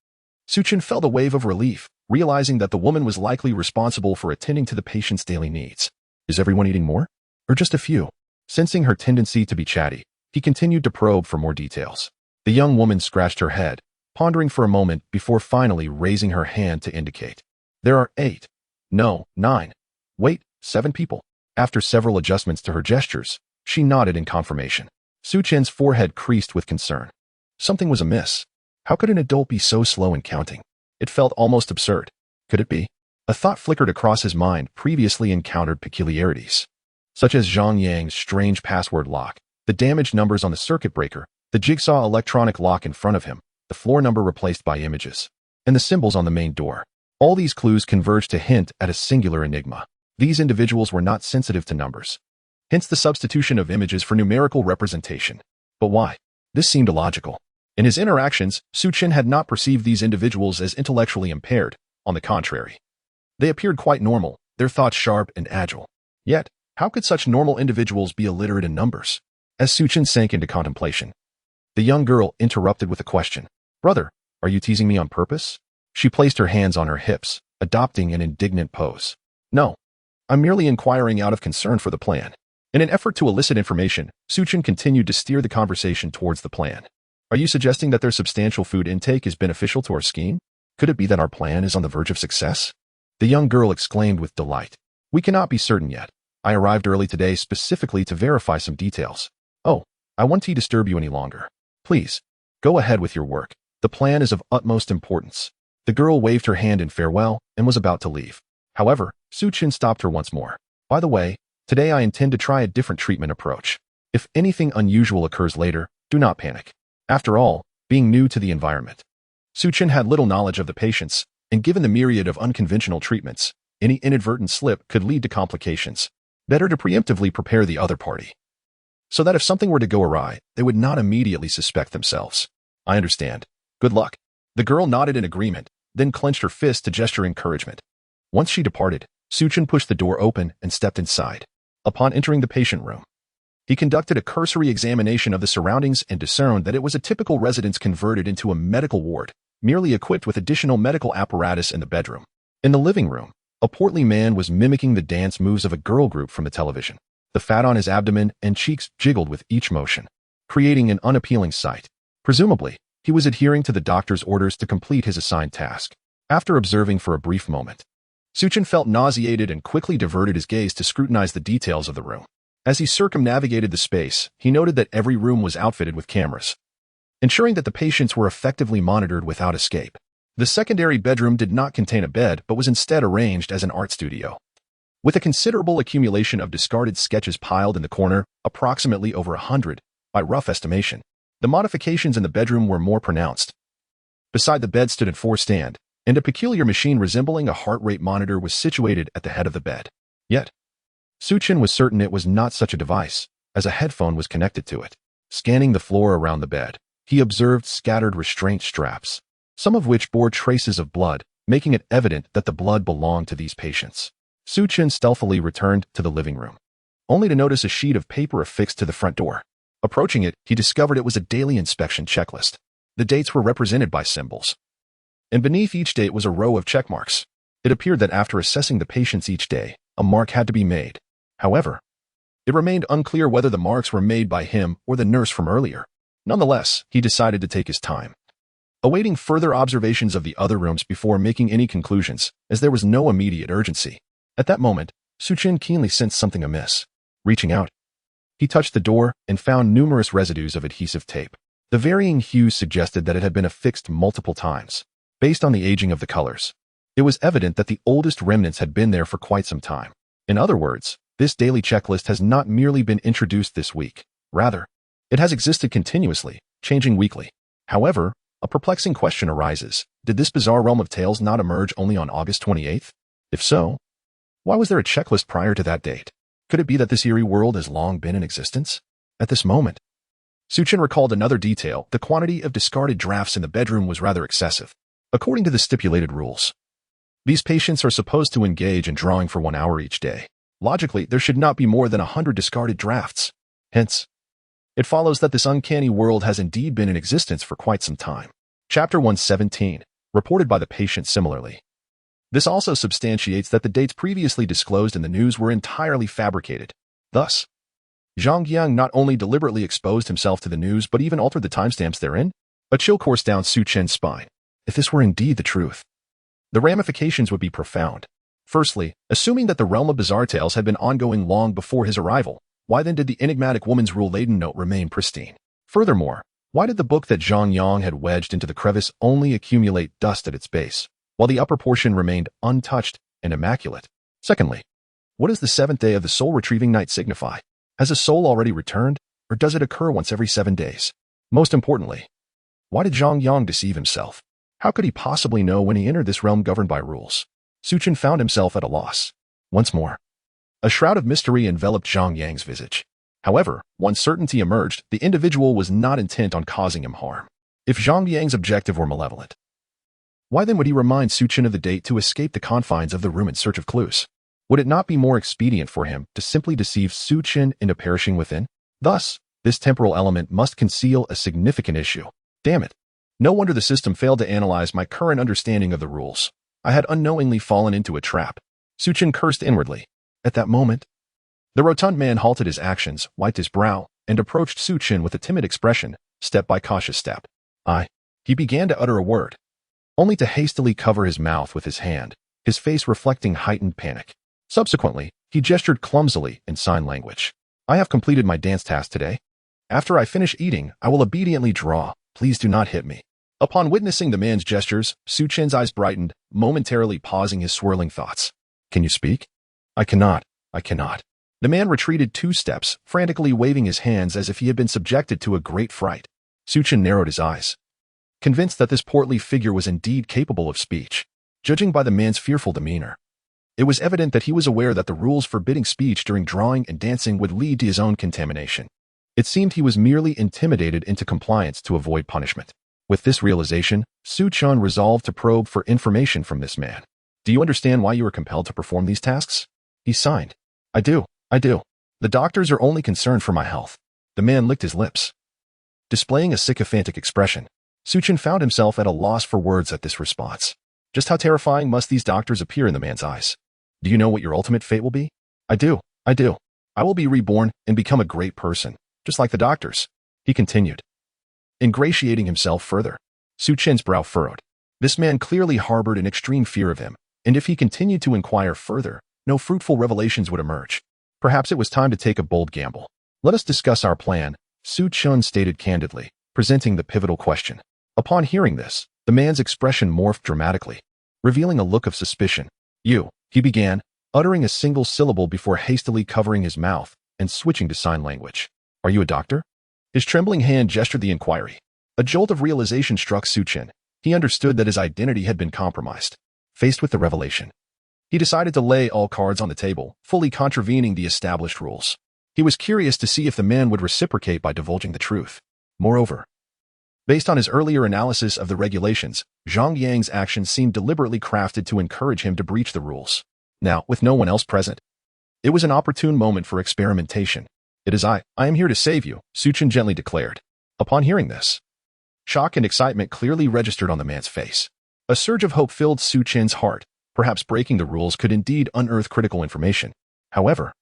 Su Chen felt a wave of relief, realizing that the woman was likely responsible for attending to the patient's daily needs. Is everyone eating more? Or just a few? Sensing her tendency to be chatty, he continued to probe for more details. The young woman scratched her head, pondering for a moment before finally raising her hand to indicate. There are 8. No, 9. Wait, 7 people. After several adjustments to her gestures, she nodded in confirmation. Su Chen's forehead creased with concern. Something was amiss. How could an adult be so slow in counting? It felt almost absurd. Could it be? A thought flickered across his mind previously encountered peculiarities, such as Zhang Yang's strange password lock, the damaged numbers on the circuit breaker, the jigsaw electronic lock in front of him, the floor number replaced by images, and the symbols on the main door. All these clues converged to hint at a singular enigma. These individuals were not sensitive to numbers, hence the substitution of images for numerical representation. But why? This seemed illogical. In his interactions, Su Chen had not perceived these individuals as intellectually impaired. On the contrary, they appeared quite normal, their thoughts sharp and agile. Yet, how could such normal individuals be illiterate in numbers? As Su Chen sank into contemplation, the young girl interrupted with a question. Brother, are you teasing me on purpose? She placed her hands on her hips, adopting an indignant pose. No, I'm merely inquiring out of concern for the plan. In an effort to elicit information, Su Chen continued to steer the conversation towards the plan. Are you suggesting that their substantial food intake is beneficial to our scheme? Could it be that our plan is on the verge of success? The young girl exclaimed with delight. We cannot be certain yet. I arrived early today specifically to verify some details. Oh, I won't disturb you any longer. Please, go ahead with your work. The plan is of utmost importance. The girl waved her hand in farewell and was about to leave. However, Su Chen stopped her once more. By the way, today I intend to try a different treatment approach. If anything unusual occurs later, do not panic. After all, being new to the environment, Su Chen had little knowledge of the patients, and given the myriad of unconventional treatments, any inadvertent slip could lead to complications. Better to preemptively prepare the other party, so that if something were to go awry, they would not immediately suspect themselves. I understand. Good luck. The girl nodded in agreement, then clenched her fist to gesture encouragement. Once she departed, Su Chen pushed the door open and stepped inside. Upon entering the patient room, he conducted a cursory examination of the surroundings and discerned that it was a typical residence converted into a medical ward, merely equipped with additional medical apparatus in the bedroom. In the living room, a portly man was mimicking the dance moves of a girl group from the television. The fat on his abdomen and cheeks jiggled with each motion, creating an unappealing sight. Presumably, he was adhering to the doctor's orders to complete his assigned task. After observing for a brief moment, Su Chen felt nauseated and quickly diverted his gaze to scrutinize the details of the room. As he circumnavigated the space, he noted that every room was outfitted with cameras, ensuring that the patients were effectively monitored without escape. The secondary bedroom did not contain a bed but was instead arranged as an art studio, with a considerable accumulation of discarded sketches piled in the corner, approximately over 100, by rough estimation. The modifications in the bedroom were more pronounced. Beside the bed stood a four-stand, and a peculiar machine resembling a heart rate monitor was situated at the head of the bed. Yet, Su Chen was certain it was not such a device, as a headphone was connected to it. Scanning the floor around the bed, he observed scattered restraint straps, some of which bore traces of blood, making it evident that the blood belonged to these patients. Chen stealthily returned to the living room, only to notice a sheet of paper affixed to the front door. Approaching it, he discovered it was a daily inspection checklist. The dates were represented by symbols, and beneath each date was a row of check marks. It appeared that after assessing the patients each day, a mark had to be made. However, it remained unclear whether the marks were made by him or the nurse from earlier. Nonetheless, he decided to take his time, awaiting further observations of the other rooms before making any conclusions, as there was no immediate urgency. At that moment, Chen keenly sensed something amiss. Reaching out, he touched the door and found numerous residues of adhesive tape. The varying hues suggested that it had been affixed multiple times. Based on the aging of the colors, it was evident that the oldest remnants had been there for quite some time. In other words, this daily checklist has not merely been introduced this week. Rather, it has existed continuously, changing weekly. However, a perplexing question arises. Did this bizarre realm of tales not emerge only on August 28th? If so, why was there a checklist prior to that date? Could it be that this eerie world has long been in existence? At this moment, Chen recalled another detail. The quantity of discarded drafts in the bedroom was rather excessive. According to the stipulated rules, these patients are supposed to engage in drawing for 1 hour each day. Logically, there should not be more than 100 discarded drafts. Hence, it follows that this uncanny world has indeed been in existence for quite some time. Chapter 117, reported by the patient similarly. This also substantiates that the dates previously disclosed in the news were entirely fabricated. Thus, Zhang Yang not only deliberately exposed himself to the news but even altered the timestamps therein. A chill coursed down Chen's spine. If this were indeed the truth, the ramifications would be profound. Firstly, assuming that the realm of bizarre tales had been ongoing long before his arrival, why then did the enigmatic woman's rule-laden note remain pristine? Furthermore, why did the book that Zhang Yang had wedged into the crevice only accumulate dust at its base, while the upper portion remained untouched and immaculate? Secondly, what does the 7th day of the soul-retrieving night signify? Has a soul already returned, or does it occur once every 7 days? Most importantly, why did Zhang Yang deceive himself? How could he possibly know when he entered this realm governed by rules? Chen found himself at a loss. Once more, a shroud of mystery enveloped Zhang Yang's visage. However, one certainty emerged: the individual was not intent on causing him harm. If Zhang Yang's objective were malevolent, why then would he remind Chen of the date to escape the confines of the room in search of clues? Would it not be more expedient for him to simply deceive Chen into perishing within? Thus, this temporal element must conceal a significant issue. Damn it. No wonder the system failed to analyze my current understanding of the rules. I had unknowingly fallen into a trap. Chen cursed inwardly. At that moment, the rotund man halted his actions, wiped his brow, and approached Chen with a timid expression, step by cautious step. He began to utter a word, only to hastily cover his mouth with his hand, his face reflecting heightened panic. Subsequently, he gestured clumsily in sign language. I have completed my dance task today. After I finish eating, I will obediently draw. Please do not hit me. Upon witnessing the man's gestures, Chen's eyes brightened, momentarily pausing his swirling thoughts. Can you speak? I cannot. The man retreated 2 steps, frantically waving his hands as if he had been subjected to a great fright. Chen narrowed his eyes, convinced that this portly figure was indeed capable of speech. Judging by the man's fearful demeanor, it was evident that he was aware that the rules forbidding speech during drawing and dancing would lead to his own contamination. It seemed he was merely intimidated into compliance to avoid punishment. With this realization, Chen resolved to probe for information from this man. Do you understand why you were compelled to perform these tasks? He signed. I do. The doctors are only concerned for my health. The man licked his lips, displaying a sycophantic expression. Chen found himself at a loss for words at this response. Just how terrifying must these doctors appear in the man's eyes? Do you know what your ultimate fate will be? I do. I will be reborn and become a great person, just like the doctors, he continued, ingratiating himself further. Chen's brow furrowed. This man clearly harbored an extreme fear of him, and if he continued to inquire further, no fruitful revelations would emerge. Perhaps it was time to take a bold gamble. Let us discuss our plan, Chen stated candidly, presenting the pivotal question. Upon hearing this, the man's expression morphed dramatically, revealing a look of suspicion. He began, uttering a single syllable before hastily covering his mouth and switching to sign language. Are you a doctor? His trembling hand gestured the inquiry. A jolt of realization struck Chen. He understood that his identity had been compromised. Faced with the revelation, he decided to lay all cards on the table, fully contravening the established rules. He was curious to see if the man would reciprocate by divulging the truth. Moreover, Based on his earlier analysis of the regulations, Zhang Yang's actions seemed deliberately crafted to encourage him to breach the rules. Now, with no one else present, it was an opportune moment for experimentation. "It is I am here to save you," Su Chen gently declared. Upon hearing this, shock and excitement clearly registered on the man's face. A surge of hope filled Su Chen's heart. Perhaps breaking the rules could indeed unearth critical information. However,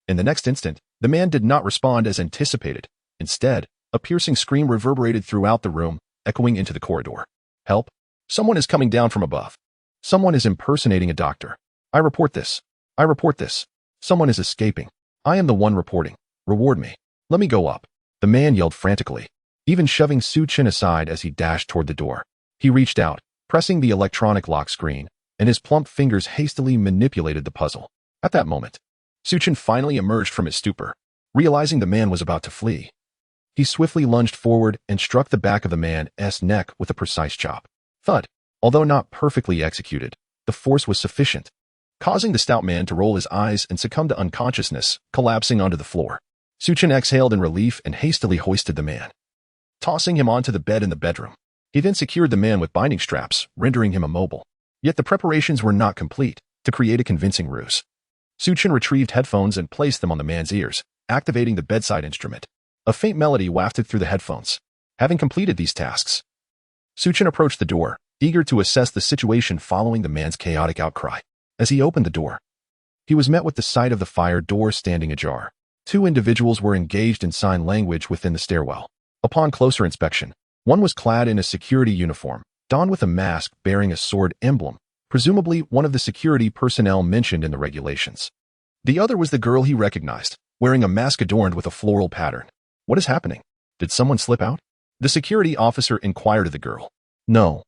in the next instant, the man did not respond as anticipated. Instead, a piercing scream reverberated throughout the room, echoing into the corridor. "Help! Someone is coming down from above. Someone is impersonating a doctor. I report this. I report this. Someone is escaping. I am the one reporting. Reward me. Let me go up." The man yelled frantically, even shoving Su Chen aside as he dashed toward the door. He reached out, pressing the electronic lock screen, and his plump fingers hastily manipulated the puzzle. At that moment, Su Chen finally emerged from his stupor, realizing the man was about to flee. He swiftly lunged forward and struck the back of the man's neck with a precise chop. Thud. Although not perfectly executed, the force was sufficient, causing the stout man to roll his eyes and succumb to unconsciousness, collapsing onto the floor. Su Chen exhaled in relief and hastily hoisted the man, tossing him onto the bed in the bedroom. He then secured the man with binding straps, rendering him immobile. Yet the preparations were not complete to create a convincing ruse. Su Chen retrieved headphones and placed them on the man's ears, activating the bedside instrument. A faint melody wafted through the headphones. Having completed these tasks, Su Chen approached the door, eager to assess the situation following the man's chaotic outcry. As he opened the door, he was met with the sight of the fire door standing ajar. Two individuals were engaged in sign language within the stairwell. Upon closer inspection, one was clad in a security uniform, donned with a mask bearing a sword emblem, presumably one of the security personnel mentioned in the regulations. The other was the girl he recognized, wearing a mask adorned with a floral pattern. "What is happening? Did someone slip out?" The security officer inquired of the girl. "No.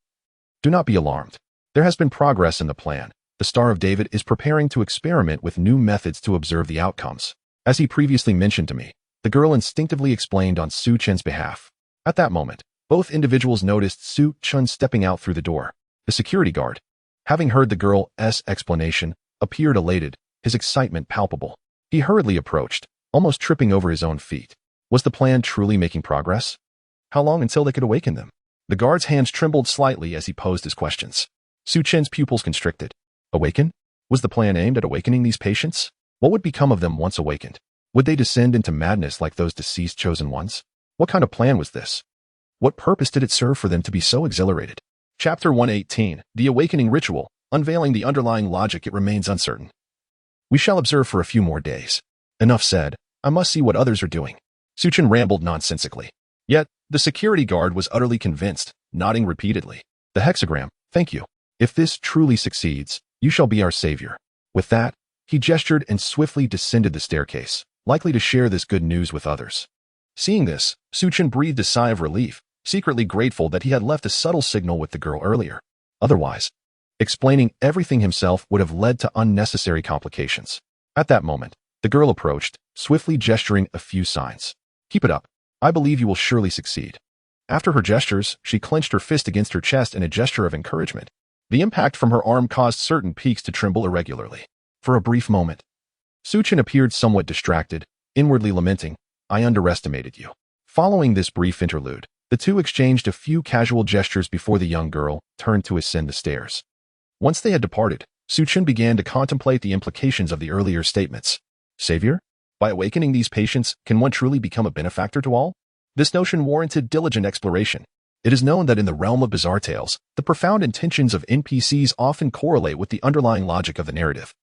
Do not be alarmed. There has been progress in the plan. The Star of David is preparing to experiment with new methods to observe the outcomes. As he previously mentioned to me," the girl instinctively explained on Su Chen's behalf. At that moment, both individuals noticed Su Chen stepping out through the door. The security guard, having heard the girl's explanation, appeared elated, his excitement palpable. He hurriedly approached, almost tripping over his own feet. Was the plan truly making progress? How long until they could awaken them? The guard's hands trembled slightly as he posed his questions. Su Chen's pupils constricted. Awaken? Was the plan aimed at awakening these patients? What would become of them once awakened? Would they descend into madness like those deceased chosen ones? What kind of plan was this? What purpose did it serve for them to be so exhilarated? Chapter 118, The Awakening Ritual. Unveiling the underlying logic, it remains uncertain. We shall observe for a few more days. Enough said. I must see what others are doing. Su Chen rambled nonsensically. Yet, the security guard was utterly convinced, nodding repeatedly. "The hexagram, thank you. If this truly succeeds, you shall be our savior." With that, he gestured and swiftly descended the staircase, likely to share this good news with others. Seeing this, Su Chen breathed a sigh of relief, secretly grateful that he had left a subtle signal with the girl earlier. Otherwise, explaining everything himself would have led to unnecessary complications. At that moment, the girl approached, swiftly gesturing a few signs. "Keep it up. I believe you will surely succeed." After her gestures, she clenched her fist against her chest in a gesture of encouragement. The impact from her arm caused certain peaks to tremble irregularly. For a brief moment, Su Chen appeared somewhat distracted, inwardly lamenting, "I underestimated you." Following this brief interlude, the two exchanged a few casual gestures before the young girl turned to ascend the stairs. Once they had departed, Su Chen began to contemplate the implications of the earlier statements. Savior? By awakening these patients, can one truly become a benefactor to all? This notion warranted diligent exploration. It is known that in the realm of bizarre tales, the profound intentions of NPCs often correlate with the underlying logic of the narrative.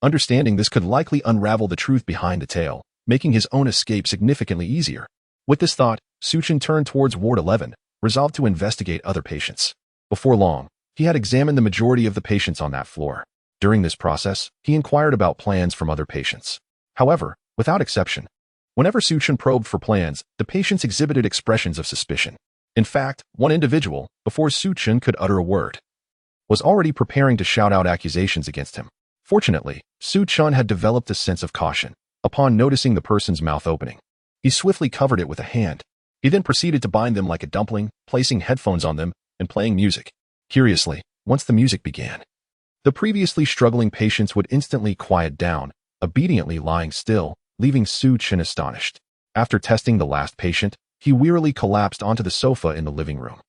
Understanding this could likely unravel the truth behind the tale, making his own escape significantly easier. With this thought, Su Chen turned towards Ward 11, resolved to investigate other patients. Before long, he had examined the majority of the patients on that floor. During this process, he inquired about plans from other patients. However, without exception, whenever Su Chen probed for plans, the patients exhibited expressions of suspicion. In fact, one individual, before Su Chen could utter a word, was already preparing to shout out accusations against him. Fortunately, Su Chen had developed a sense of caution. Upon noticing the person's mouth opening, he swiftly covered it with a hand. He then proceeded to bind them like a dumpling, placing headphones on them and playing music. Curiously, once the music began, the previously struggling patients would instantly quiet down, obediently lying still, leaving Su Chen astonished. After testing the last patient, he wearily collapsed onto the sofa in the living room.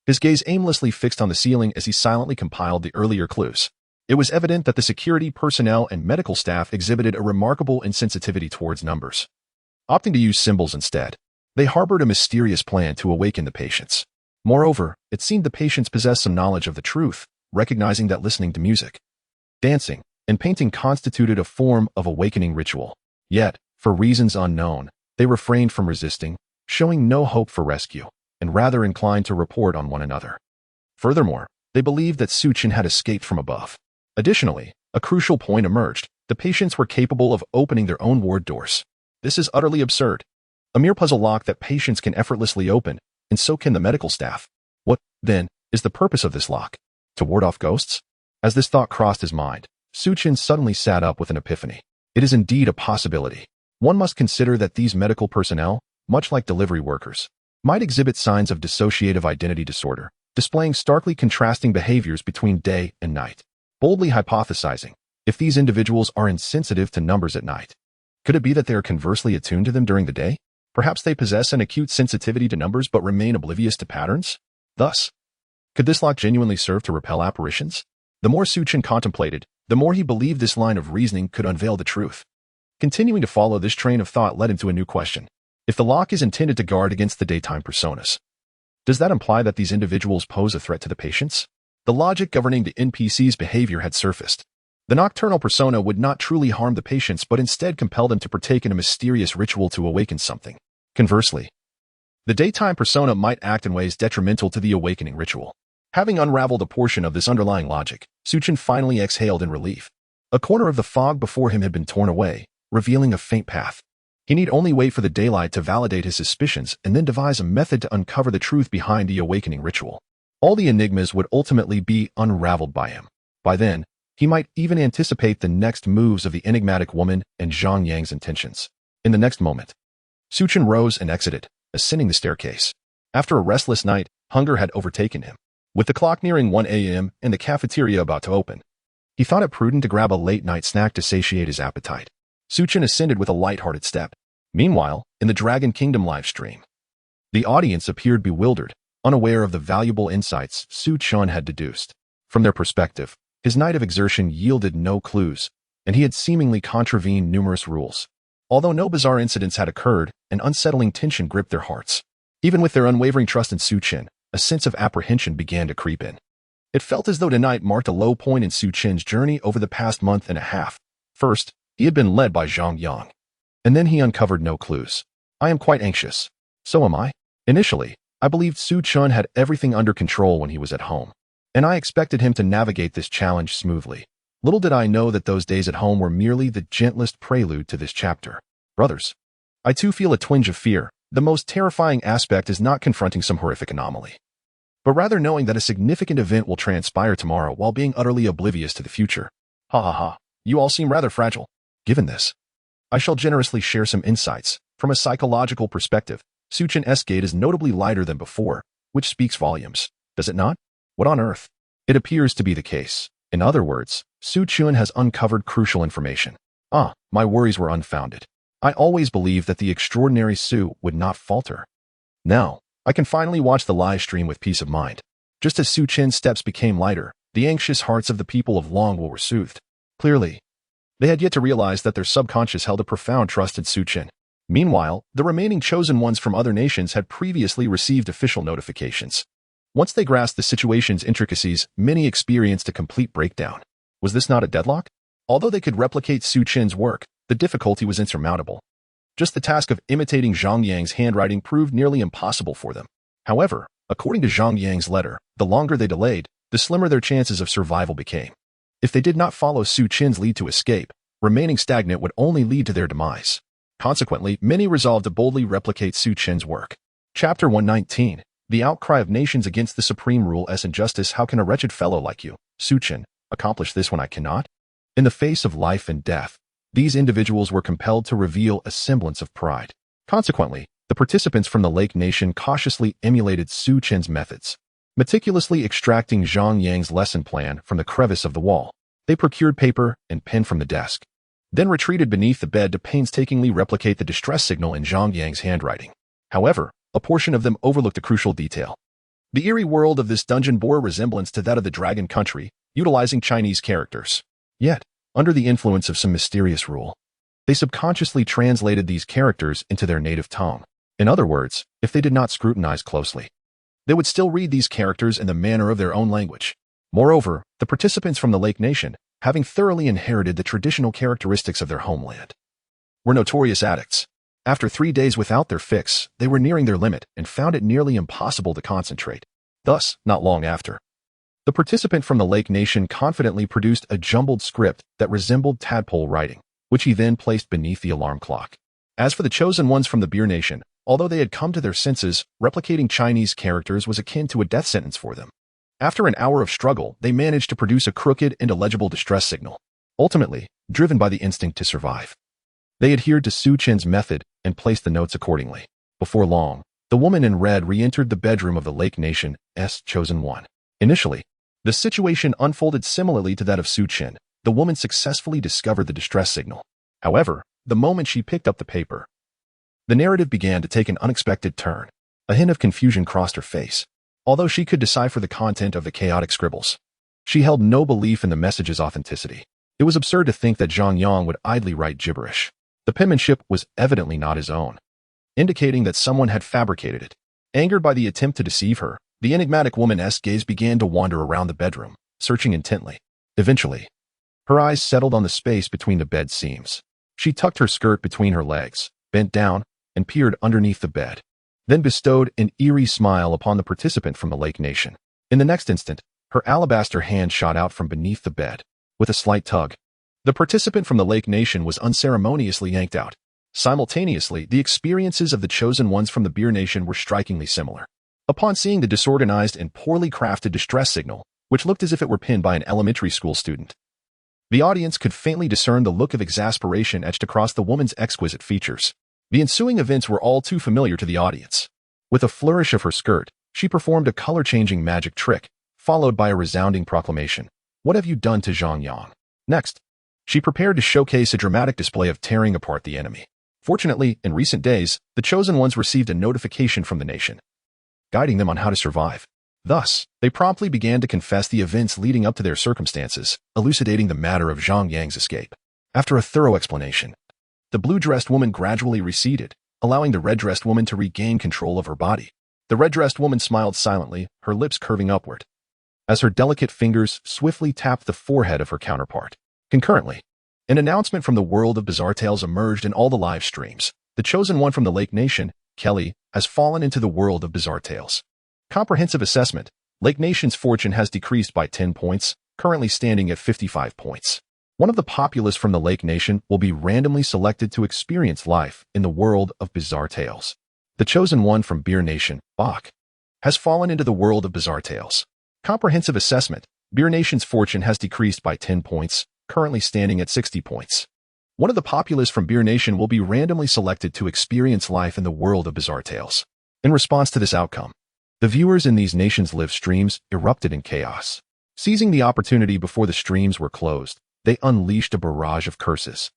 His gaze aimlessly fixed on the ceiling as he silently compiled the earlier clues. It was evident that the security personnel and medical staff exhibited a remarkable insensitivity towards numbers, opting to use symbols instead. They harbored a mysterious plan to awaken the patients. Moreover, it seemed the patients possessed some knowledge of the truth, recognizing that listening to music, dancing, and painting constituted a form of awakening ritual. Yet, for reasons unknown, they refrained from resisting, showing no hope for rescue, and rather inclined to report on one another. Furthermore, they believed that Chen had escaped from above. Additionally, a crucial point emerged. The patients were capable of opening their own ward doors. This is utterly absurd. A mere puzzle lock that patients can effortlessly open, and so can the medical staff. What, then, is the purpose of this lock? To ward off ghosts? As this thought crossed his mind, Chen suddenly sat up with an epiphany. It is indeed a possibility. One must consider that these medical personnel, much like delivery workers, might exhibit signs of dissociative identity disorder, displaying starkly contrasting behaviors between day and night. Boldly hypothesizing, if these individuals are insensitive to numbers at night, could it be that they are conversely attuned to them during the day? Perhaps they possess an acute sensitivity to numbers but remain oblivious to patterns? Thus, could this lock genuinely serve to repel apparitions? The more Chen contemplated, the more he believed this line of reasoning could unveil the truth. Continuing to follow this train of thought led him to a new question. If the lock is intended to guard against the daytime personas, does that imply that these individuals pose a threat to the patients? The logic governing the NPC's behavior had surfaced. The nocturnal persona would not truly harm the patients but instead compel them to partake in a mysterious ritual to awaken something. Conversely, the daytime persona might act in ways detrimental to the awakening ritual. Having unraveled a portion of this underlying logic, Chen finally exhaled in relief. A corner of the fog before him had been torn away, revealing a faint path. He need only wait for the daylight to validate his suspicions and then devise a method to uncover the truth behind the awakening ritual. All the enigmas would ultimately be unraveled by him. By then, he might even anticipate the next moves of the enigmatic woman and Zhang Yang's intentions. In the next moment, Chen rose and exited, ascending the staircase. After a restless night, hunger had overtaken him. With the clock nearing 1 a.m. and the cafeteria about to open, he thought it prudent to grab a late-night snack to satiate his appetite. Chen ascended with a light-hearted step. Meanwhile, in the Dragon Kingdom livestream, the audience appeared bewildered, unaware of the valuable insights Chen had deduced. From their perspective, his night of exertion yielded no clues, and he had seemingly contravened numerous rules. Although no bizarre incidents had occurred, an unsettling tension gripped their hearts. Even with their unwavering trust in Chen, a sense of apprehension began to creep in. It felt as though tonight marked a low point in Chen's journey over the past month and a half. First, he had been led by Zhang Yang, and then he uncovered no clues. I am quite anxious. So am I. Initially, I believed Chen had everything under control when he was at home, and I expected him to navigate this challenge smoothly. Little did I know that those days at home were merely the gentlest prelude to this chapter. Brothers, I too feel a twinge of fear. The most terrifying aspect is not confronting some horrific anomaly, but rather knowing that a significant event will transpire tomorrow while being utterly oblivious to the future. Ha ha ha, you all seem rather fragile. Given this, I shall generously share some insights. From a psychological perspective, Chen's gait is notably lighter than before, which speaks volumes, does it not? What on earth? It appears to be the case. In other words, Chen has uncovered crucial information. My worries were unfounded. I always believed that the extraordinary Su would not falter. Now, I can finally watch the live stream with peace of mind. Just as Chen's steps became lighter, the anxious hearts of the people of Longwool were soothed. Clearly, they had yet to realize that their subconscious held a profound trust in Chen. Meanwhile, the remaining chosen ones from other nations had previously received official notifications. Once they grasped the situation's intricacies, many experienced a complete breakdown. Was this not a deadlock? Although they could replicate Chen's work, the difficulty was insurmountable. Just the task of imitating Zhang Yang's handwriting proved nearly impossible for them. However, according to Zhang Yang's letter, the longer they delayed, the slimmer their chances of survival became. If they did not follow Chen's lead to escape, remaining stagnant would only lead to their demise. Consequently, many resolved to boldly replicate Chen's work. Chapter 119. The Outcry of Nations Against the Supreme Rule as Injustice. How can a wretched fellow like you, Chen, accomplish this when I cannot? In the face of life and death, these individuals were compelled to reveal a semblance of pride. Consequently, the participants from the Lake Nation cautiously emulated Chen's methods, meticulously extracting Zhang Yang's lesson plan from the crevice of the wall. They procured paper and pen from the desk, then retreated beneath the bed to painstakingly replicate the distress signal in Zhang Yang's handwriting. However, A portion of them overlooked a crucial detail. The eerie world of this dungeon bore a resemblance to that of the Dragon Country, utilizing Chinese characters. Yet, under the influence of some mysterious rule, they subconsciously translated these characters into their native tongue. In other words, if they did not scrutinize closely, they would still read these characters in the manner of their own language. Moreover, the participants from the Lake Nation, having thoroughly inherited the traditional characteristics of their homeland, were notorious addicts. After 3 days without their fix, they were nearing their limit and found it nearly impossible to concentrate. Thus, not long after, the participant from the Lake Nation confidently produced a jumbled script that resembled tadpole writing, which he then placed beneath the alarm clock. As for the chosen ones from the Beer Nation, although they had come to their senses, replicating Chinese characters was akin to a death sentence for them. After an hour of struggle, they managed to produce a crooked and illegible distress signal, ultimately driven by the instinct to survive. They adhered to Chen's method and placed the notes accordingly. Before long, the woman in red re-entered the bedroom of the Lake Nation's chosen one. Initially, the situation unfolded similarly to that of Chen. The woman successfully discovered the distress signal. However, the moment she picked up the paper, the narrative began to take an unexpected turn. A hint of confusion crossed her face. Although she could decipher the content of the chaotic scribbles, she held no belief in the message's authenticity. It was absurd to think that Zhang Yang would idly write gibberish. The penmanship was evidently not his own, indicating that someone had fabricated it. Angered by the attempt to deceive her, the enigmatic woman's gaze began to wander around the bedroom, searching intently. Eventually, her eyes settled on the space between the bed seams. She tucked her skirt between her legs, bent down, and peered underneath the bed, then bestowed an eerie smile upon the participant from the Lake Nation. In the next instant, her alabaster hand shot out from beneath the bed. With a slight tug, the participant from the Lake Nation was unceremoniously yanked out. Simultaneously, the experiences of the chosen ones from the Beer Nation were strikingly similar. Upon seeing the disorganized and poorly crafted distress signal, which looked as if it were penned by an elementary school student, the audience could faintly discern the look of exasperation etched across the woman's exquisite features. The ensuing events were all too familiar to the audience. With a flourish of her skirt, she performed a color-changing magic trick, followed by a resounding proclamation. "What have you done to Zhang Yang?" Next, she prepared to showcase a dramatic display of tearing apart the enemy. Fortunately, in recent days, the chosen ones received a notification from the nation, guiding them on how to survive. Thus, they promptly began to confess the events leading up to their circumstances, elucidating the matter of Zhang Yang's escape. After a thorough explanation, the blue-dressed woman gradually receded, allowing the red-dressed woman to regain control of her body. The red-dressed woman smiled silently, her lips curving upward, as her delicate fingers swiftly tapped the forehead of her counterpart. Concurrently, an announcement from the world of bizarre tales emerged in all the live streams. The chosen one from the Lake Nation, Kelly, has fallen into the world of bizarre tales. Comprehensive assessment. Lake Nation's fortune has decreased by 10 points, currently standing at 55 points. One of the populace from the Lake Nation will be randomly selected to experience life in the world of bizarre tales. The chosen one from Beer Nation, Bach, has fallen into the world of bizarre tales. Comprehensive assessment. Beer Nation's fortune has decreased by 10 points, currently standing at 60 points. One of the populace from Beer Nation will be randomly selected to experience life in the world of bizarre tales. In response to this outcome, the viewers in these nations' live streams erupted in chaos. Seizing the opportunity before the streams were closed, they unleashed a barrage of curses.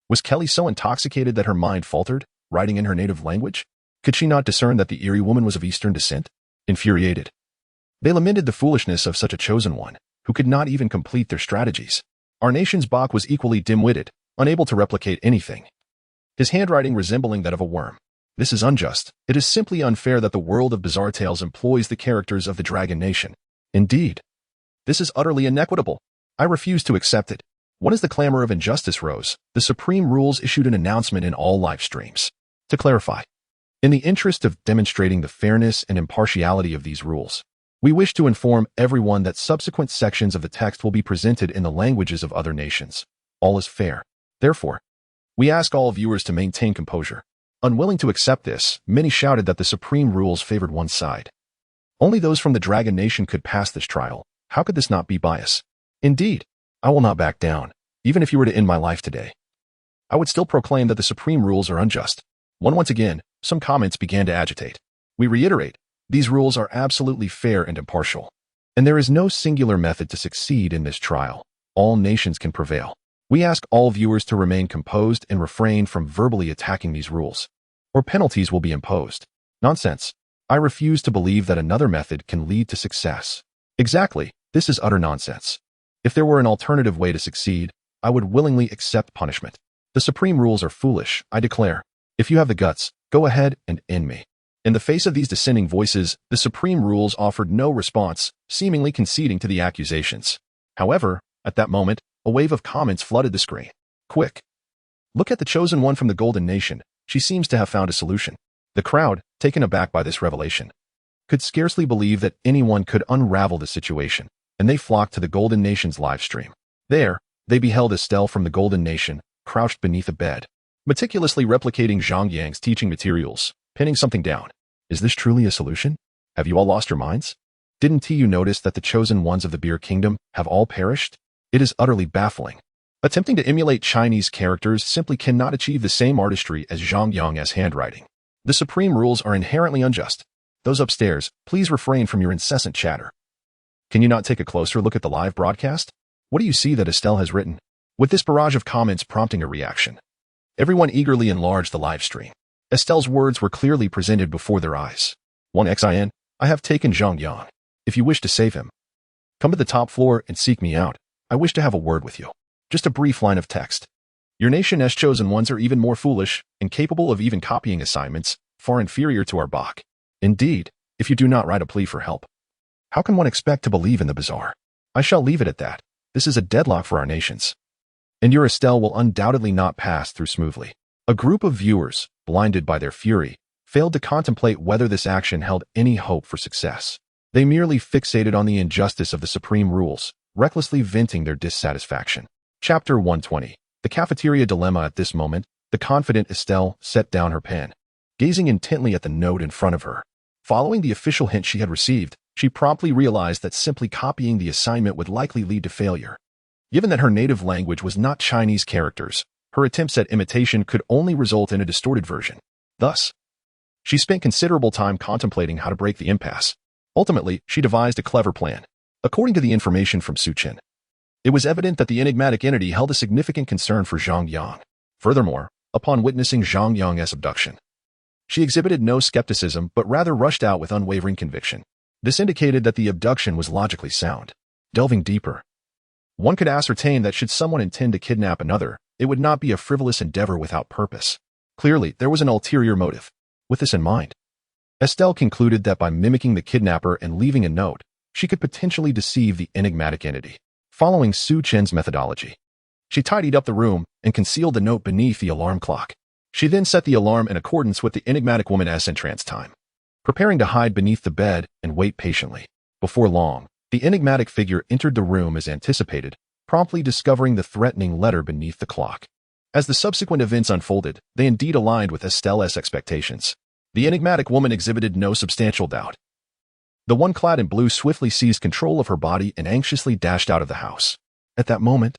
Was Kelly so intoxicated that her mind faltered, writing in her native language? Could she not discern that the eerie woman was of Eastern descent? Infuriated, they lamented the foolishness of such a chosen one, who could not even complete their strategies. Our nation's Bach was equally dim-witted, unable to replicate anything, his handwriting resembling that of a worm. This is unjust. It is simply unfair that the world of bizarre tales employs the characters of the Dragon Nation. Indeed, this is utterly inequitable. I refuse to accept it. When as the clamor of injustice rose, the Supreme Rules issued an announcement in all live streams. To clarify, in the interest of demonstrating the fairness and impartiality of these rules, we wish to inform everyone that subsequent sections of the text will be presented in the languages of other nations. All is fair. Therefore, we ask all viewers to maintain composure. Unwilling to accept this, many shouted that the Supreme Rules favored one side. Only those from the Dragon Nation could pass this trial. How could this not be bias? Indeed, I will not back down. Even if you were to end my life today, I would still proclaim that the Supreme Rules are unjust. Once again, some comments began to agitate. We reiterate, these rules are absolutely fair and impartial, and there is no singular method to succeed in this trial. All nations can prevail. We ask all viewers to remain composed and refrain from verbally attacking these rules, or penalties will be imposed. Nonsense. I refuse to believe that another method can lead to success. Exactly. This is utter nonsense. If there were an alternative way to succeed, I would willingly accept punishment. The supreme rules are foolish, I declare. If you have the guts, go ahead and end me. In the face of these dissenting voices, the supreme rules offered no response, seemingly conceding to the accusations. However, at that moment, a wave of comments flooded the screen. Quick! Look at the chosen one from the Golden Nation. She seems to have found a solution. The crowd, taken aback by this revelation, could scarcely believe that anyone could unravel the situation, and they flocked to the Golden Nation's live stream. There, they beheld Estelle from the Golden Nation, crouched beneath a bed, meticulously replicating Zhang Yang's teaching materials, pinning something down. Is this truly a solution? Have you all lost your minds? Didn't you notice that the chosen ones of the Beer Kingdom have all perished? It is utterly baffling. Attempting to emulate Chinese characters simply cannot achieve the same artistry as Zhang Yang's handwriting. The supreme rules are inherently unjust. Those upstairs, please refrain from your incessant chatter. Can you not take a closer look at the live broadcast? What do you see that Estelle has written? With this barrage of comments prompting a reaction, everyone eagerly enlarged the live stream. Estelle's words were clearly presented before their eyes. 1xin, I have taken Zhang Yang. If you wish to save him, come to the top floor and seek me out. I wish to have a word with you. Just a brief line of text. Your nation's chosen ones are even more foolish, incapable of even copying assignments, far inferior to our Bach. Indeed, if you do not write a plea for help, how can one expect to believe in the bizarre? I shall leave it at that. This is a deadlock for our nations. And your Estelle will undoubtedly not pass through smoothly. A group of viewers, blinded by their fury, failed to contemplate whether this action held any hope for success. They merely fixated on the injustice of the supreme rules, recklessly venting their dissatisfaction. Chapter 120. The cafeteria dilemma. At this moment, the confident Estelle set down her pen, gazing intently at the note in front of her. Following the official hint she had received, she promptly realized that simply copying the assignment would likely lead to failure. Given that her native language was not Chinese characters, her attempts at imitation could only result in a distorted version. Thus, she spent considerable time contemplating how to break the impasse. Ultimately, she devised a clever plan. According to the information from Chen, it was evident that the enigmatic entity held a significant concern for Zhang Yang. Furthermore, upon witnessing Zhang Yang's abduction, she exhibited no skepticism but rather rushed out with unwavering conviction. This indicated that the abduction was logically sound. Delving deeper, one could ascertain that should someone intend to kidnap another, it would not be a frivolous endeavor without purpose. Clearly, there was an ulterior motive. With this in mind, Estelle concluded that by mimicking the kidnapper and leaving a note, she could potentially deceive the enigmatic entity. Following Chen's methodology, she tidied up the room and concealed the note beneath the alarm clock. She then set the alarm in accordance with the enigmatic woman's entrance time, preparing to hide beneath the bed and wait patiently. Before long, the enigmatic figure entered the room as anticipated, promptly discovering the threatening letter beneath the clock. As the subsequent events unfolded, they indeed aligned with Estelle's expectations. The enigmatic woman exhibited no substantial doubt. The one clad in blue swiftly seized control of her body and anxiously dashed out of the house. At that moment,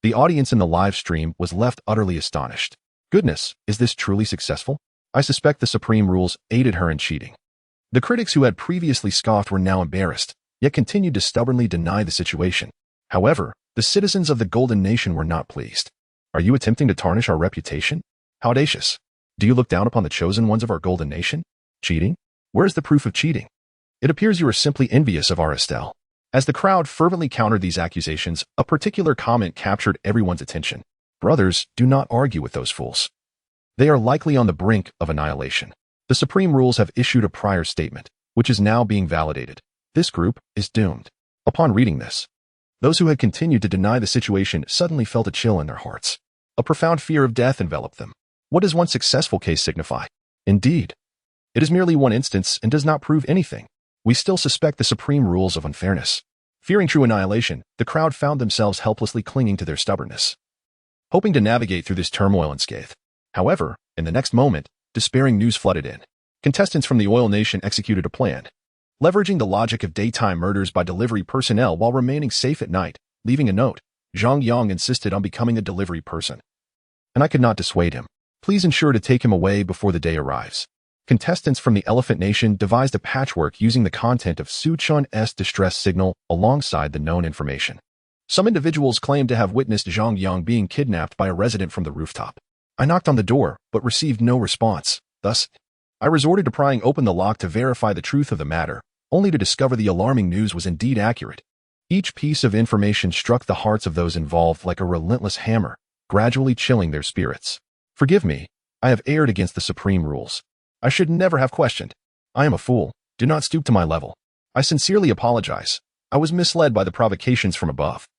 the audience in the live stream was left utterly astonished. Goodness, is this truly successful? I suspect the supreme rules aided her in cheating. The critics who had previously scoffed were now embarrassed, yet continued to stubbornly deny the situation. However, the citizens of the Golden Nation were not pleased. Are you attempting to tarnish our reputation? How audacious! Do you look down upon the chosen ones of our Golden Nation? Cheating? Where is the proof of cheating? It appears you are simply envious of our Estelle. As the crowd fervently countered these accusations, a particular comment captured everyone's attention. Brothers, do not argue with those fools. They are likely on the brink of annihilation. The supreme rules have issued a prior statement, which is now being validated. This group is doomed. Upon reading this, those who had continued to deny the situation suddenly felt a chill in their hearts. A profound fear of death enveloped them. What does one successful case signify? Indeed, it is merely one instance and does not prove anything. We still suspect the supreme rules of unfairness. Fearing true annihilation, the crowd found themselves helplessly clinging to their stubbornness, hoping to navigate through this turmoil unscathed. However, in the next moment, despairing news flooded in. Contestants from the Oil Nation executed a plan, leveraging the logic of daytime murders by delivery personnel while remaining safe at night. Leaving a note, Zhang Yang insisted on becoming a delivery person, and I could not dissuade him. Please ensure to take him away before the day arrives. Contestants from the Elephant Nation devised a patchwork using the content of Chen's distress signal alongside the known information. Some individuals claimed to have witnessed Zhang Yang being kidnapped by a resident from the rooftop. I knocked on the door, but received no response. Thus, I resorted to prying open the lock to verify the truth of the matter, only to discover the alarming news was indeed accurate. Each piece of information struck the hearts of those involved like a relentless hammer, gradually chilling their spirits. Forgive me, I have erred against the supreme rules. I should never have questioned. I am a fool. Do not stoop to my level. I sincerely apologize. I was misled by the provocations from above,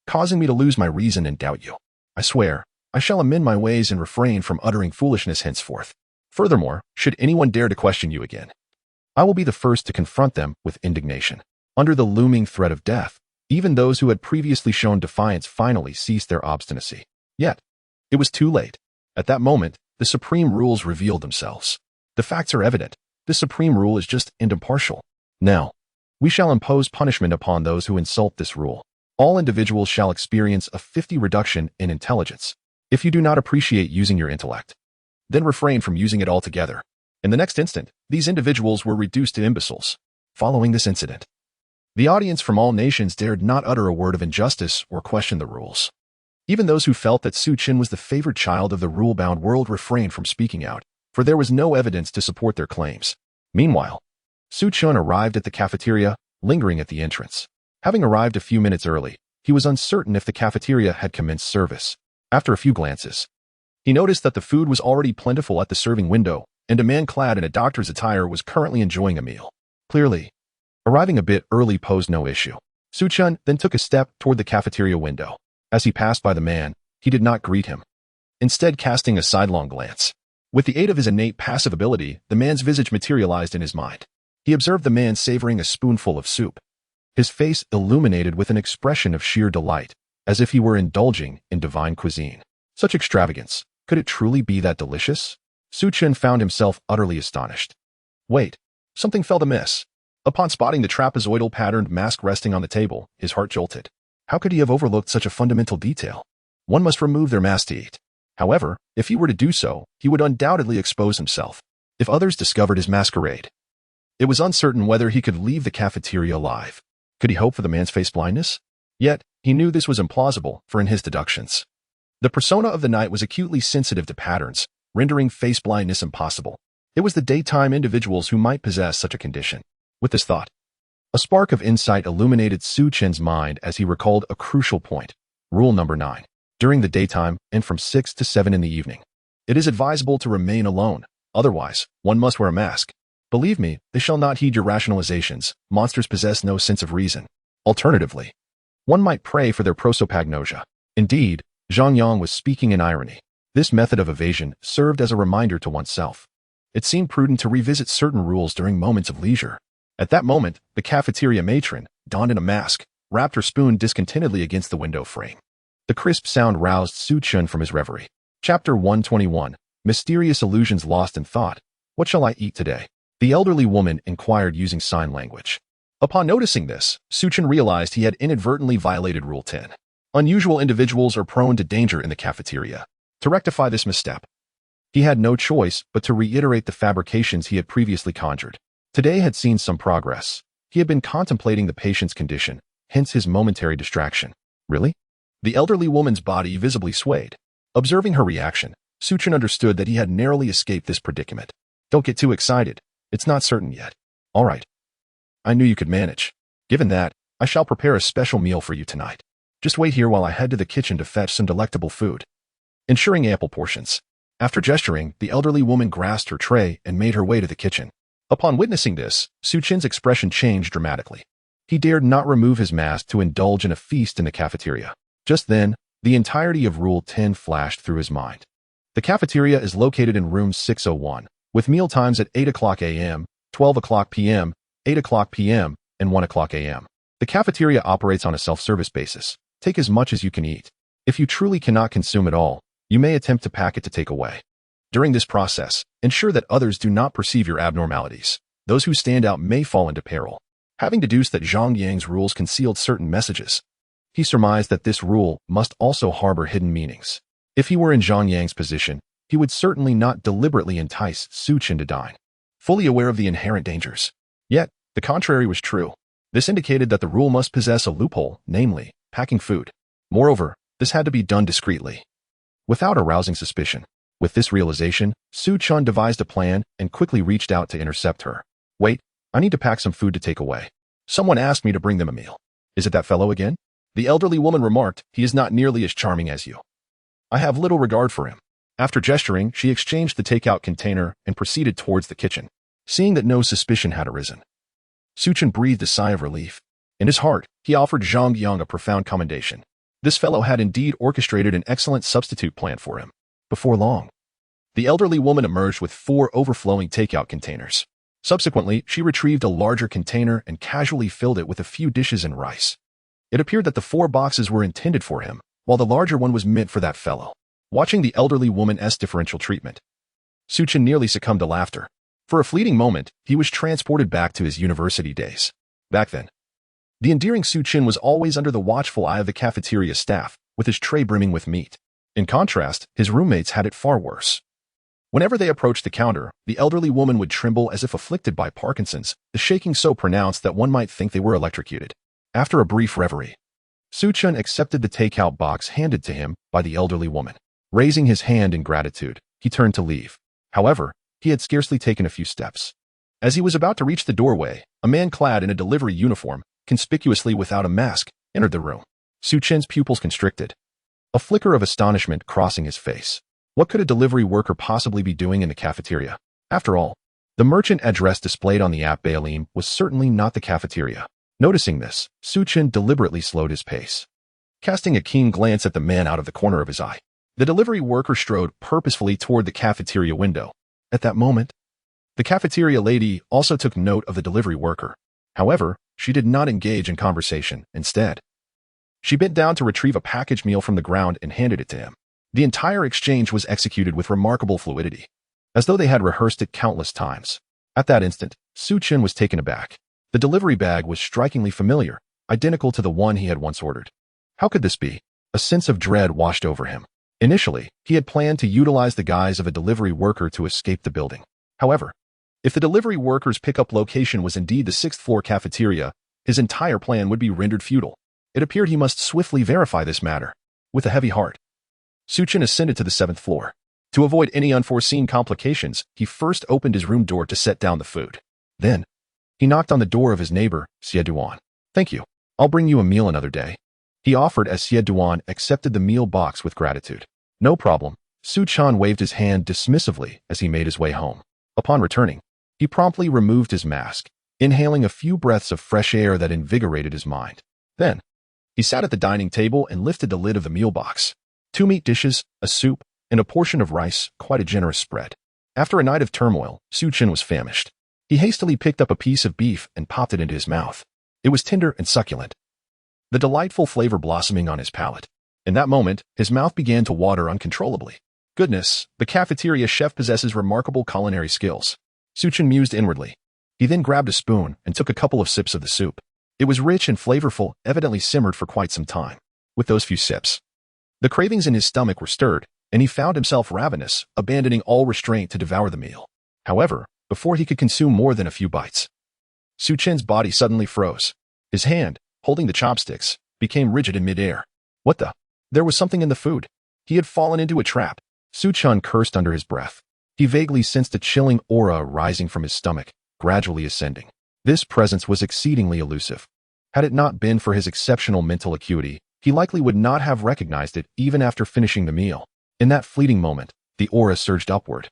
causing me to lose my reason and doubt you. I swear, I shall amend my ways and refrain from uttering foolishness henceforth. Furthermore, should anyone dare to question you again, I will be the first to confront them with indignation. Under the looming threat of death, even those who had previously shown defiance finally ceased their obstinacy. Yet, it was too late. At that moment, the supreme rules revealed themselves. The facts are evident. The supreme rule is just and impartial. Now, we shall impose punishment upon those who insult this rule. All individuals shall experience a 50 reduction in intelligence. If you do not appreciate using your intellect, then refrain from using it altogether. In the next instant, these individuals were reduced to imbeciles. Following this incident, the audience from all nations dared not utter a word of injustice or question the rules. Even those who felt that Chen was the favored child of the rule-bound world refrained from speaking out, for there was no evidence to support their claims. Meanwhile, Chen arrived at the cafeteria, lingering at the entrance. Having arrived a few minutes early, he was uncertain if the cafeteria had commenced service. After a few glances, he noticed that the food was already plentiful at the serving window, and a man clad in a doctor's attire was currently enjoying a meal. Clearly, arriving a bit early posed no issue. Chen then took a step toward the cafeteria window. As he passed by the man, he did not greet him, instead casting a sidelong glance. With the aid of his innate passive ability, the man's visage materialized in his mind. He observed the man savoring a spoonful of soup, his face illuminated with an expression of sheer delight, as if he were indulging in divine cuisine. Such extravagance, could it truly be that delicious? Chen found himself utterly astonished. Wait, something felt amiss. Upon spotting the trapezoidal-patterned mask resting on the table, his heart jolted. How could he have overlooked such a fundamental detail? One must remove their mask to eat. However, if he were to do so, he would undoubtedly expose himself. If others discovered his masquerade, it was uncertain whether he could leave the cafeteria alive. Could he hope for the man's face blindness? Yet, he knew this was implausible, for in his deductions, the persona of the night was acutely sensitive to patterns, rendering face blindness impossible. It was the daytime individuals who might possess such a condition. With this thought, a spark of insight illuminated Chen's mind as he recalled a crucial point. Rule number 9. During the daytime and from 6 to 7 in the evening, it is advisable to remain alone. Otherwise, one must wear a mask. Believe me, they shall not heed your rationalizations. Monsters possess no sense of reason. Alternatively, one might pray for their prosopagnosia. Indeed, Zhang Yang was speaking in irony. This method of evasion served as a reminder to oneself. It seemed prudent to revisit certain rules during moments of leisure. At that moment, the cafeteria matron, donned in a mask, rapped her spoon discontentedly against the window frame. The crisp sound roused Chen from his reverie. Chapter 121. Mysterious Illusions Lost in Thought. What shall I eat today? The elderly woman inquired using sign language. Upon noticing this, Chen realized he had inadvertently violated Rule 10. Unusual individuals are prone to danger in the cafeteria. To rectify this misstep, he had no choice but to reiterate the fabrications he had previously conjured. Today had seen some progress. He had been contemplating the patient's condition, hence his momentary distraction. Really? The elderly woman's body visibly swayed. Observing her reaction, Chen understood that he had narrowly escaped this predicament. Don't get too excited. It's not certain yet. All right. I knew you could manage. Given that, I shall prepare a special meal for you tonight. Just wait here while I head to the kitchen to fetch some delectable food, ensuring ample portions. After gesturing, the elderly woman grasped her tray and made her way to the kitchen. Upon witnessing this, Chen's expression changed dramatically. He dared not remove his mask to indulge in a feast in the cafeteria. Just then, the entirety of Rule 10 flashed through his mind. The cafeteria is located in room 601, with meal times at 8 o'clock a.m., 12 o'clock p.m., 8 o'clock p.m., and 1 o'clock a.m. The cafeteria operates on a self-service basis. Take as much as you can eat. If you truly cannot consume it all, you may attempt to pack it to take away. During this process, ensure that others do not perceive your abnormalities. Those who stand out may fall into peril. Having deduced that Zhang Yang's rules concealed certain messages, he surmised that this rule must also harbor hidden meanings. If he were in Zhang Yang's position, he would certainly not deliberately entice Chen to dine, fully aware of the inherent dangers. Yet, the contrary was true. This indicated that the rule must possess a loophole, namely, packing food. Moreover, this had to be done discreetly, without arousing suspicion. With this realization, Chen devised a plan and quickly reached out to intercept her. Wait, I need to pack some food to take away. Someone asked me to bring them a meal. Is it that fellow again? The elderly woman remarked, he is not nearly as charming as you. I have little regard for him. After gesturing, she exchanged the takeout container and proceeded towards the kitchen. Seeing that no suspicion had arisen, Chen breathed a sigh of relief. In his heart, he offered Zhang Yang a profound commendation. This fellow had indeed orchestrated an excellent substitute plan for him. Before long, the elderly woman emerged with 4 overflowing takeout containers. Subsequently, she retrieved a larger container and casually filled it with a few dishes and rice. It appeared that the 4 boxes were intended for him, while the larger one was meant for that fellow. Watching the elderly woman's differential treatment, Chen nearly succumbed to laughter. For a fleeting moment, he was transported back to his university days. Back then, the endearing Chen was always under the watchful eye of the cafeteria staff, with his tray brimming with meat. In contrast, his roommates had it far worse. Whenever they approached the counter, the elderly woman would tremble as if afflicted by Parkinson's, the shaking so pronounced that one might think they were electrocuted. After a brief reverie, Chen accepted the takeout box handed to him by the elderly woman. Raising his hand in gratitude, he turned to leave. However, he had scarcely taken a few steps. As he was about to reach the doorway, a man clad in a delivery uniform, conspicuously without a mask, entered the room. Chen's pupils constricted, a flicker of astonishment crossing his face. What could a delivery worker possibly be doing in the cafeteria? After all, the merchant address displayed on the app Balim was certainly not the cafeteria. Noticing this, Chen deliberately slowed his pace. Casting a keen glance at the man out of the corner of his eye, the delivery worker strode purposefully toward the cafeteria window. At that moment, the cafeteria lady also took note of the delivery worker. However, she did not engage in conversation. Instead, she bent down to retrieve a packaged meal from the ground and handed it to him. The entire exchange was executed with remarkable fluidity, as though they had rehearsed it countless times. At that instant, Chen was taken aback. The delivery bag was strikingly familiar, identical to the one he had once ordered. How could this be? A sense of dread washed over him. Initially, he had planned to utilize the guise of a delivery worker to escape the building. However, if the delivery worker's pickup location was indeed the 6th floor cafeteria, his entire plan would be rendered futile. It appeared he must swiftly verify this matter. With a heavy heart, Chen ascended to the 7th floor. To avoid any unforeseen complications, he first opened his room door to set down the food. Then, he knocked on the door of his neighbor, Xie Duan. Thank you. I'll bring you a meal another day, he offered as Xie Duan accepted the meal box with gratitude. No problem. Chen waved his hand dismissively as he made his way home. Upon returning, he promptly removed his mask, inhaling a few breaths of fresh air that invigorated his mind. Then, he sat at the dining table and lifted the lid of the meal box. 2 meat dishes, a soup, and a portion of rice, quite a generous spread. After a night of turmoil, Chen was famished. He hastily picked up a piece of beef and popped it into his mouth. It was tender and succulent, the delightful flavor blossoming on his palate. In that moment, his mouth began to water uncontrollably. Goodness, the cafeteria chef possesses remarkable culinary skills. Chen mused inwardly. He then grabbed a spoon and took a couple of sips of the soup. It was rich and flavorful, evidently simmered for quite some time. With those few sips, the cravings in his stomach were stirred, and he found himself ravenous, abandoning all restraint to devour the meal. However, before he could consume more than a few bites, Chen's body suddenly froze. His hand, holding the chopsticks, became rigid in midair. What the? There was something in the food. He had fallen into a trap. Chen cursed under his breath. He vaguely sensed a chilling aura rising from his stomach, gradually ascending. This presence was exceedingly elusive. Had it not been for his exceptional mental acuity, he likely would not have recognized it even after finishing the meal. In that fleeting moment, the aura surged upward,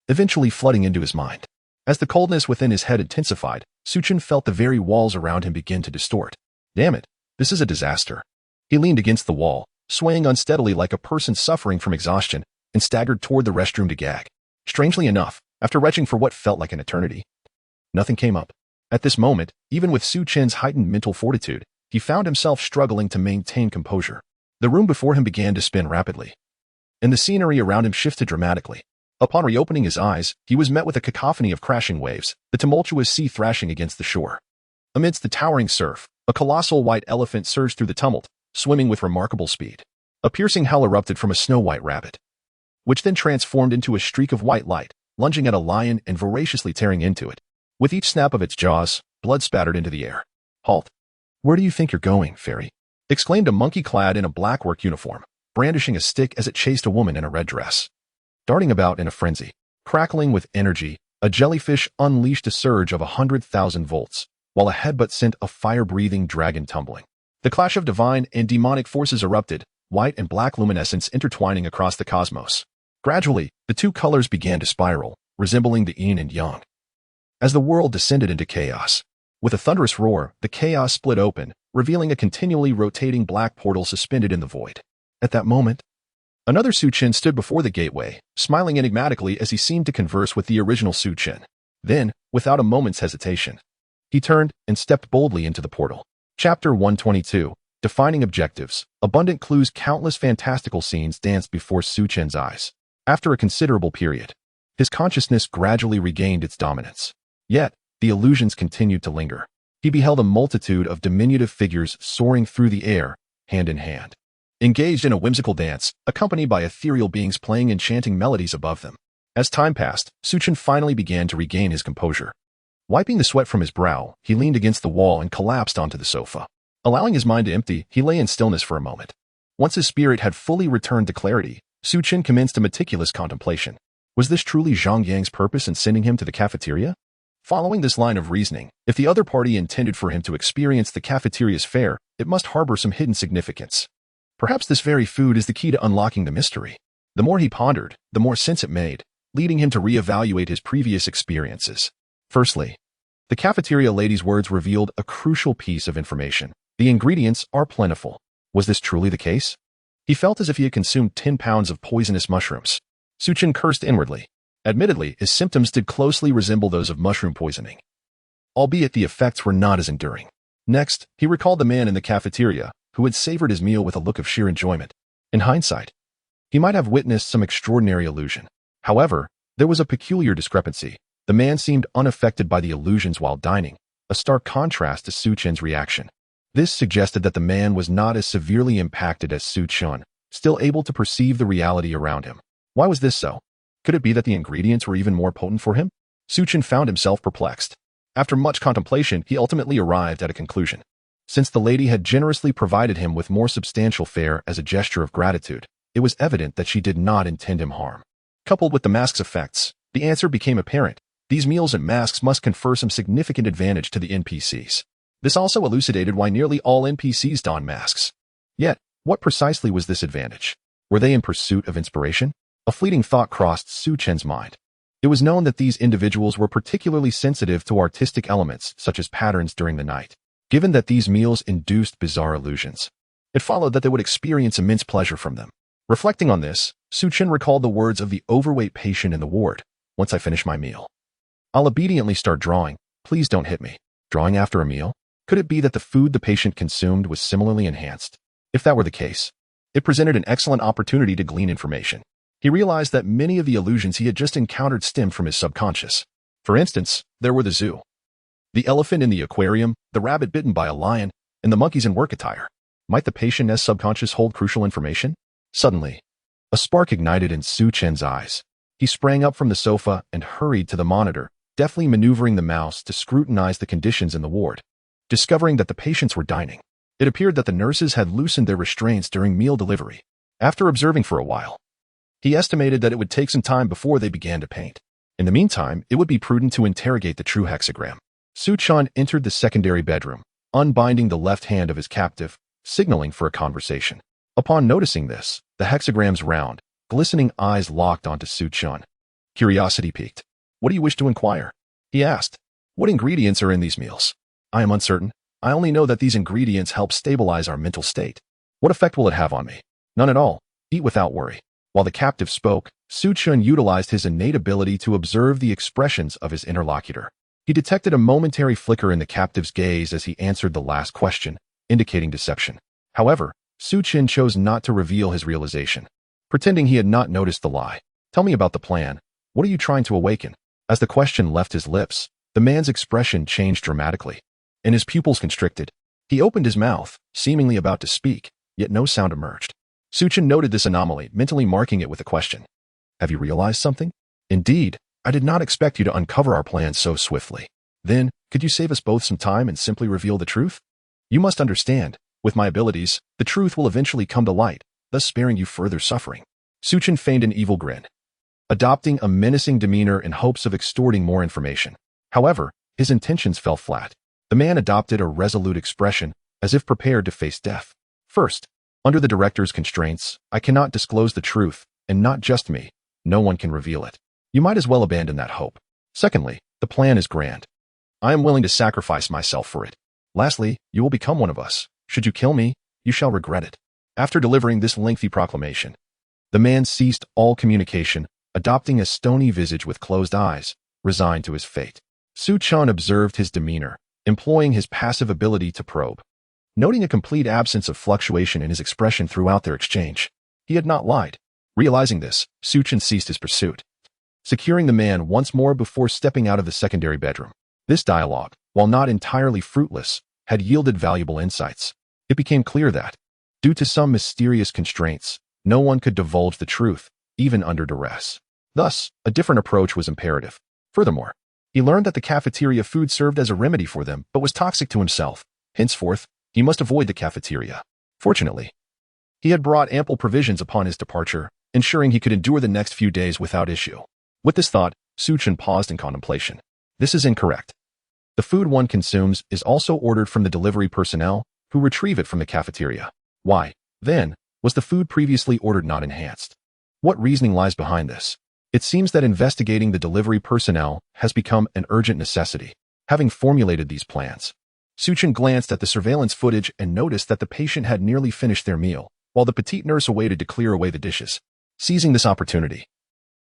eventually flooding into his mind. As the coldness within his head intensified, Chen felt the very walls around him begin to distort. Damn it, this is a disaster. He leaned against the wall, swaying unsteadily like a person suffering from exhaustion, and staggered toward the restroom to gag. Strangely enough, after retching for what felt like an eternity, nothing came up. At this moment, even with Chen's heightened mental fortitude, he found himself struggling to maintain composure. The room before him began to spin rapidly, and the scenery around him shifted dramatically. Upon reopening his eyes, he was met with a cacophony of crashing waves, the tumultuous sea thrashing against the shore. Amidst the towering surf, a colossal white elephant surged through the tumult, swimming with remarkable speed. A piercing howl erupted from a snow-white rabbit, which then transformed into a streak of white light, lunging at a lion and voraciously tearing into it. With each snap of its jaws, blood spattered into the air. Halt. Where do you think you're going, fairy? Exclaimed a monkey clad in a black work uniform, brandishing a stick as it chased a woman in a red dress. darting about in a frenzy. Crackling with energy, a jellyfish unleashed a surge of 100,000 volts, while a headbutt sent a fire-breathing dragon tumbling. The clash of divine and demonic forces erupted, white and black luminescence intertwining across the cosmos. Gradually, the two colors began to spiral, resembling the yin and yang. As the world descended into chaos, with a thunderous roar, the chaos split open, revealing a continually rotating black portal suspended in the void. At that moment, another Chen stood before the gateway, smiling enigmatically as he seemed to converse with the original Chen. Then, without a moment's hesitation, he turned and stepped boldly into the portal. Chapter 122. Defining Objectives. Abundant clues. Countless fantastical scenes danced before Chen's eyes. After a considerable period, his consciousness gradually regained its dominance. Yet, the illusions continued to linger. He beheld a multitude of diminutive figures soaring through the air, hand in hand, engaged in a whimsical dance, accompanied by ethereal beings playing enchanting melodies above them. As time passed, Chen finally began to regain his composure. Wiping the sweat from his brow, he leaned against the wall and collapsed onto the sofa. Allowing his mind to empty, he lay in stillness for a moment. Once his spirit had fully returned to clarity, Chen commenced a meticulous contemplation. Was this truly Zhang Yang's purpose in sending him to the cafeteria? Following this line of reasoning, if the other party intended for him to experience the cafeteria's fare, it must harbor some hidden significance. Perhaps this very food is the key to unlocking the mystery. The more he pondered, the more sense it made, leading him to reevaluate his previous experiences. Firstly, the cafeteria lady's words revealed a crucial piece of information. The ingredients are plentiful. Was this truly the case? He felt as if he had consumed 10 pounds of poisonous mushrooms. Chen cursed inwardly. Admittedly, his symptoms did closely resemble those of mushroom poisoning, albeit the effects were not as enduring. Next, he recalled the man in the cafeteria, who had savored his meal with a look of sheer enjoyment. In hindsight, he might have witnessed some extraordinary illusion. However, there was a peculiar discrepancy. The man seemed unaffected by the illusions while dining, a stark contrast to Chen's reaction. This suggested that the man was not as severely impacted as Chen, still able to perceive the reality around him. Why was this so? Could it be that the ingredients were even more potent for him? Chen found himself perplexed. After much contemplation, he ultimately arrived at a conclusion. Since the lady had generously provided him with more substantial fare as a gesture of gratitude, it was evident that she did not intend him harm. Coupled with the mask's effects, the answer became apparent. These meals and masks must confer some significant advantage to the NPCs. This also elucidated why nearly all NPCs don masks. Yet, what precisely was this advantage? Were they in pursuit of inspiration? A fleeting thought crossed Chen's mind. It was known that these individuals were particularly sensitive to artistic elements such as patterns during the night. Given that these meals induced bizarre illusions, it followed that they would experience immense pleasure from them. Reflecting on this, Chen recalled the words of the overweight patient in the ward. Once I finish my meal, I'll obediently start drawing. Please don't hit me. Drawing after a meal? Could it be that the food the patient consumed was similarly enhanced? If that were the case, it presented an excellent opportunity to glean information. He realized that many of the illusions he had just encountered stemmed from his subconscious. For instance, there were the zoo, the elephant in the aquarium, the rabbit bitten by a lion, and the monkeys in work attire. Might the patient's subconscious hold crucial information? Suddenly, a spark ignited in Chen's eyes. He sprang up from the sofa and hurried to the monitor, deftly maneuvering the mouse to scrutinize the conditions in the ward. Discovering that the patients were dining, it appeared that the nurses had loosened their restraints during meal delivery. After observing for a while, he estimated that it would take some time before they began to paint. In the meantime, it would be prudent to interrogate the true hexagram. Chen entered the secondary bedroom, unbinding the left hand of his captive, signaling for a conversation. Upon noticing this, the hexagram's round, glistening eyes locked onto Chen. Curiosity piqued. What do you wish to inquire? He asked. What ingredients are in these meals? I am uncertain. I only know that these ingredients help stabilize our mental state. What effect will it have on me? None at all. Eat without worry. While the captive spoke, Chen utilized his innate ability to observe the expressions of his interlocutor. He detected a momentary flicker in the captive's gaze as he answered the last question, indicating deception. However, Chen chose not to reveal his realization, pretending he had not noticed the lie. Tell me about the plan. What are you trying to awaken? As the question left his lips, the man's expression changed dramatically, and his pupils constricted. He opened his mouth, seemingly about to speak, yet no sound emerged. Chen noted this anomaly, mentally marking it with a question. Have you realized something? Indeed, I did not expect you to uncover our plan so swiftly. Then, could you save us both some time and simply reveal the truth? You must understand, with my abilities, the truth will eventually come to light, thus sparing you further suffering. Chen feigned an evil grin. adopting a menacing demeanor in hopes of extorting more information. However, his intentions fell flat. The man adopted a resolute expression, as if prepared to face death. First, under the director's constraints, I cannot disclose the truth, and not just me. No one can reveal it. You might as well abandon that hope. Secondly, the plan is grand. I am willing to sacrifice myself for it. Lastly, you will become one of us. Should you kill me, you shall regret it. After delivering this lengthy proclamation, the man ceased all communication, adopting a stony visage with closed eyes, resigned to his fate. Chen observed his demeanor, employing his passive ability to probe. Noting a complete absence of fluctuation in his expression throughout their exchange, he had not lied. Realizing this, Chen ceased his pursuit, securing the man once more before stepping out of the secondary bedroom. This dialogue, while not entirely fruitless, had yielded valuable insights. It became clear that, due to some mysterious constraints, no one could divulge the truth, even under duress. Thus, a different approach was imperative. Furthermore, he learned that the cafeteria food served as a remedy for them but was toxic to himself. Henceforth, he must avoid the cafeteria. Fortunately, he had brought ample provisions upon his departure, ensuring he could endure the next few days without issue. With this thought, Chen paused in contemplation. This is incorrect. The food one consumes is also ordered from the delivery personnel, who retrieve it from the cafeteria. Why, then, was the food previously ordered not enhanced? What reasoning lies behind this? It seems that investigating the delivery personnel has become an urgent necessity. Having formulated these plans, Chen glanced at the surveillance footage and noticed that the patient had nearly finished their meal, while the petite nurse awaited to clear away the dishes. Seizing this opportunity,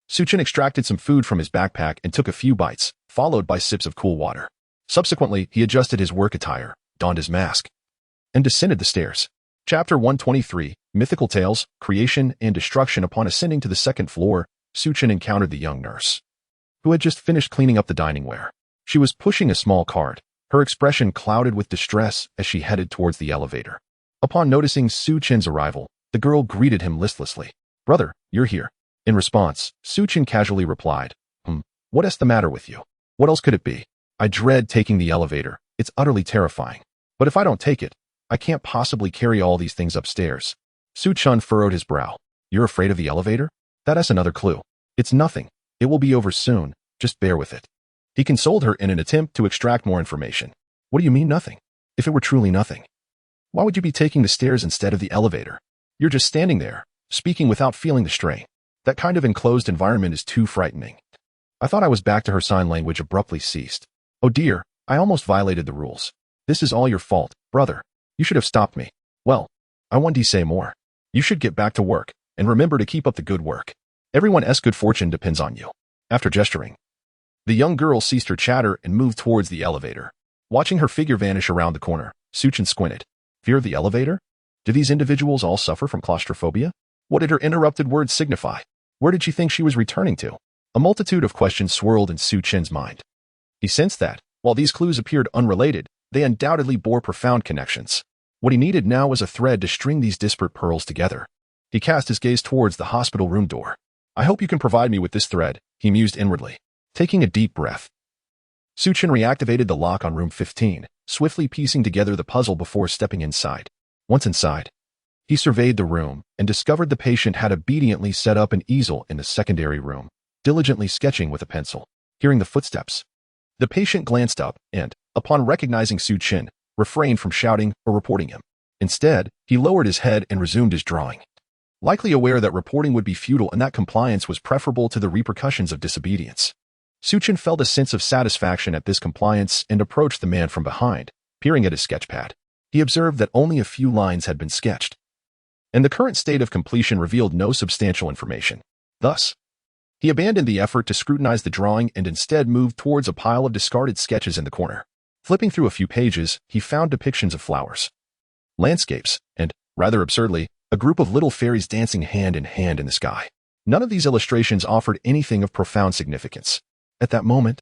Chen extracted some food from his backpack and took a few bites, followed by sips of cool water. Subsequently, he adjusted his work attire, donned his mask, and descended the stairs. Chapter 123, Mythical Tales, Creation and Destruction. Upon ascending to the second floor, Chen encountered the young nurse, who had just finished cleaning up the dining ware. She was pushing a small cart, her expression clouded with distress as she headed towards the elevator. Upon noticing Chen's arrival, the girl greeted him listlessly. "Brother, you're here." In response, Chen casually replied, "What is the matter with you? What else could it be? I dread taking the elevator. It's utterly terrifying. But if I don't take it, I can't possibly carry all these things upstairs." Chen furrowed his brow. "You're afraid of the elevator? That is another clue. It's nothing. It will be over soon. Just bear with it." He consoled her in an attempt to extract more information. "What do you mean nothing? If it were truly nothing, why would you be taking the stairs instead of the elevator? You're just standing there, speaking without feeling the strain. That kind of enclosed environment is too frightening." I thought I was back to her. Sign language abruptly ceased. "Oh dear, I almost violated the rules. This is all your fault, brother. You should have stopped me." "Well, I want to say more. You should get back to work, and remember to keep up the good work. Everyone's good fortune depends on you." After gesturing, the young girl ceased her chatter and moved towards the elevator. Watching her figure vanish around the corner, Chen squinted. Fear of the elevator? Do these individuals all suffer from claustrophobia? What did her interrupted words signify? Where did she think she was returning to? A multitude of questions swirled in Chen's mind. He sensed that, while these clues appeared unrelated, they undoubtedly bore profound connections. What he needed now was a thread to string these disparate pearls together. He cast his gaze towards the hospital room door. "I hope you can provide me with this thread," he mused inwardly. Taking a deep breath, Chen reactivated the lock on room 15, swiftly piecing together the puzzle before stepping inside. Once inside, he surveyed the room and discovered the patient had obediently set up an easel in the secondary room, diligently sketching with a pencil. Hearing the footsteps, the patient glanced up and, upon recognizing Chen, refrained from shouting or reporting him. Instead, he lowered his head and resumed his drawing, likely aware that reporting would be futile and that compliance was preferable to the repercussions of disobedience. Chen felt a sense of satisfaction at this compliance and approached the man from behind, peering at his sketchpad. He observed that only a few lines had been sketched, and the current state of completion revealed no substantial information. Thus, he abandoned the effort to scrutinize the drawing and instead moved towards a pile of discarded sketches in the corner. Flipping through a few pages, he found depictions of flowers, landscapes, and, rather absurdly, a group of little fairies dancing hand in hand in the sky. None of these illustrations offered anything of profound significance. At that moment,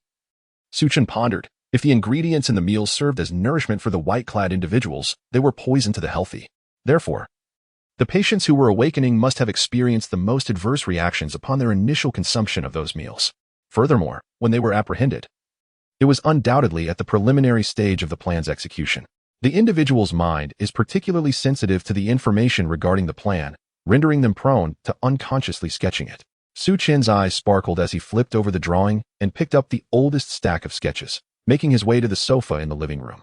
Chen pondered, if the ingredients in the meals served as nourishment for the white-clad individuals, they were poison to the healthy. Therefore, the patients who were awakening must have experienced the most adverse reactions upon their initial consumption of those meals. Furthermore, when they were apprehended, it was undoubtedly at the preliminary stage of the plan's execution. The individual's mind is particularly sensitive to the information regarding the plan, rendering them prone to unconsciously sketching it. Su Chen's eyes sparkled as he flipped over the drawing and picked up the oldest stack of sketches, making his way to the sofa in the living room.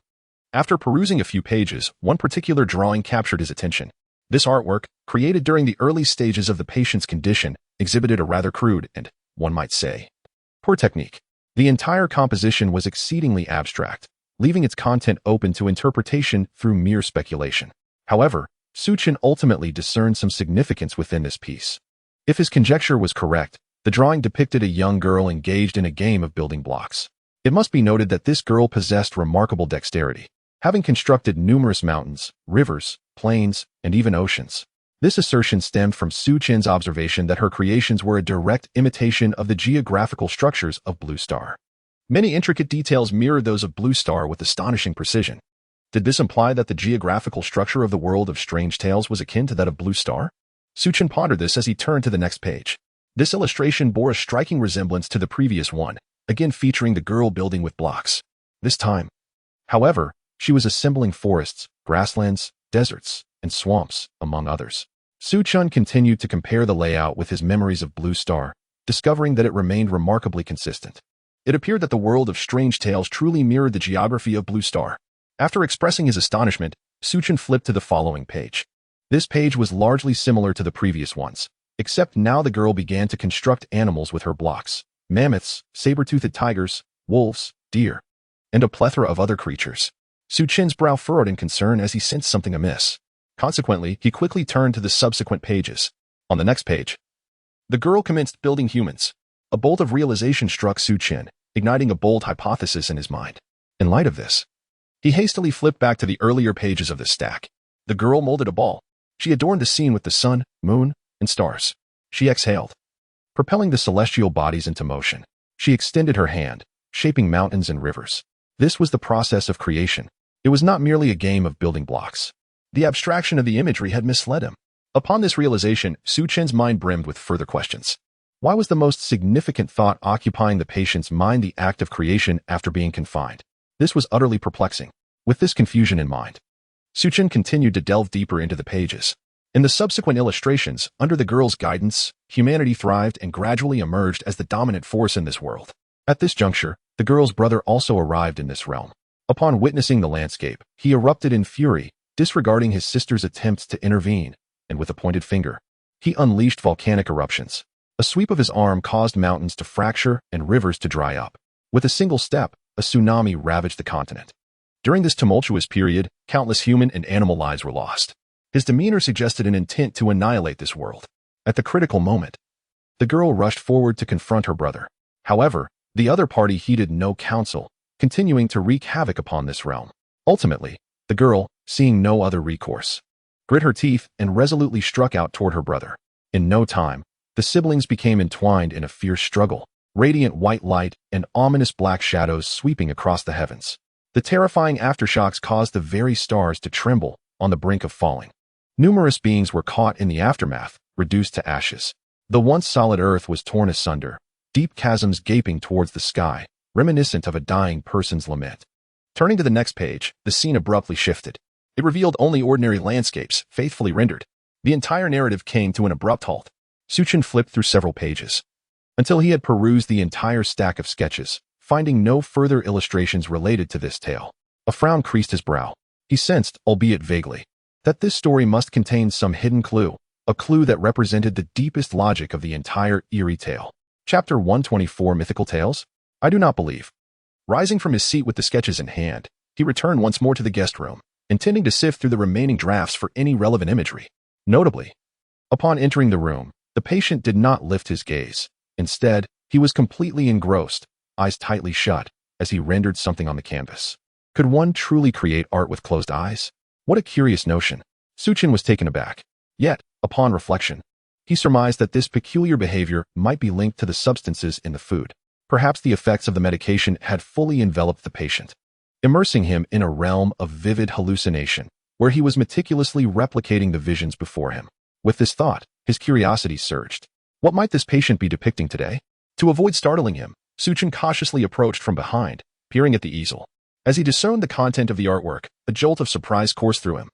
After perusing a few pages, one particular drawing captured his attention. This artwork, created during the early stages of the patient's condition, exhibited a rather crude and, one might say, poor technique. The entire composition was exceedingly abstract, leaving its content open to interpretation through mere speculation. However, Su Chen ultimately discerned some significance within this piece. If his conjecture was correct, the drawing depicted a young girl engaged in a game of building blocks. It must be noted that this girl possessed remarkable dexterity, having constructed numerous mountains, rivers, plains, and even oceans. This assertion stemmed from Su Chen's observation that her creations were a direct imitation of the geographical structures of Blue Star. Many intricate details mirrored those of Blue Star with astonishing precision. Did this imply that the geographical structure of the world of strange tales was akin to that of Blue Star? Su Chen pondered this as he turned to the next page. This illustration bore a striking resemblance to the previous one, again featuring the girl building with blocks. This time, however, she was assembling forests, grasslands, deserts, and swamps, among others. Su Chen continued to compare the layout with his memories of Blue Star, discovering that it remained remarkably consistent. It appeared that the world of strange tales truly mirrored the geography of Blue Star. After expressing his astonishment, Su Chen flipped to the following page. This page was largely similar to the previous ones, except now the girl began to construct animals with her blocks: mammoths, saber-toothed tigers, wolves, deer, and a plethora of other creatures. Su Chen's brow furrowed in concern as he sensed something amiss. Consequently, he quickly turned to the subsequent pages. On the next page, the girl commenced building humans. A bolt of realization struck Su Chen, igniting a bold hypothesis in his mind. In light of this, he hastily flipped back to the earlier pages of the stack. The girl molded a ball. She adorned the scene with the sun, moon, and stars. She exhaled, propelling the celestial bodies into motion. She extended her hand, shaping mountains and rivers. This was the process of creation. It was not merely a game of building blocks. The abstraction of the imagery had misled him. Upon this realization, Su Chen's mind brimmed with further questions. Why was the most significant thought occupying the patient's mind the act of creation after being confined? This was utterly perplexing. With this confusion in mind, Su Chen continued to delve deeper into the pages. In the subsequent illustrations, under the girl's guidance, humanity thrived and gradually emerged as the dominant force in this world. At this juncture, the girl's brother also arrived in this realm. Upon witnessing the landscape, he erupted in fury, disregarding his sister's attempts to intervene, and with a pointed finger, he unleashed volcanic eruptions. A sweep of his arm caused mountains to fracture and rivers to dry up. With a single step, a tsunami ravaged the continent. During this tumultuous period, countless human and animal lives were lost. His demeanor suggested an intent to annihilate this world. At the critical moment, the girl rushed forward to confront her brother. However, the other party heeded no counsel, continuing to wreak havoc upon this realm. Ultimately, the girl, seeing no other recourse, grit her teeth and resolutely struck out toward her brother. In no time, the siblings became entwined in a fierce struggle, radiant white light and ominous black shadows sweeping across the heavens. The terrifying aftershocks caused the very stars to tremble on the brink of falling. Numerous beings were caught in the aftermath, reduced to ashes. The once solid earth was torn asunder, deep chasms gaping towards the sky, reminiscent of a dying person's lament. Turning to the next page, the scene abruptly shifted. It revealed only ordinary landscapes, faithfully rendered. The entire narrative came to an abrupt halt. Su Chen flipped through several pages, until he had perused the entire stack of sketches, finding no further illustrations related to this tale. A frown creased his brow. He sensed, albeit vaguely, that this story must contain some hidden clue, a clue that represented the deepest logic of the entire eerie tale. Chapter 124 Mythical Tales? I do not believe. Rising from his seat with the sketches in hand, he returned once more to the guest room, intending to sift through the remaining drafts for any relevant imagery. Notably, upon entering the room, the patient did not lift his gaze. Instead, he was completely engrossed, eyes tightly shut, as he rendered something on the canvas. Could one truly create art with closed eyes? What a curious notion. Su Chen was taken aback. Yet, upon reflection, he surmised that this peculiar behavior might be linked to the substances in the food. Perhaps the effects of the medication had fully enveloped the patient, immersing him in a realm of vivid hallucination, where he was meticulously replicating the visions before him. With this thought, his curiosity surged. What might this patient be depicting today? To avoid startling him, Su Chen cautiously approached from behind, peering at the easel. As he discerned the content of the artwork, a jolt of surprise coursed through him.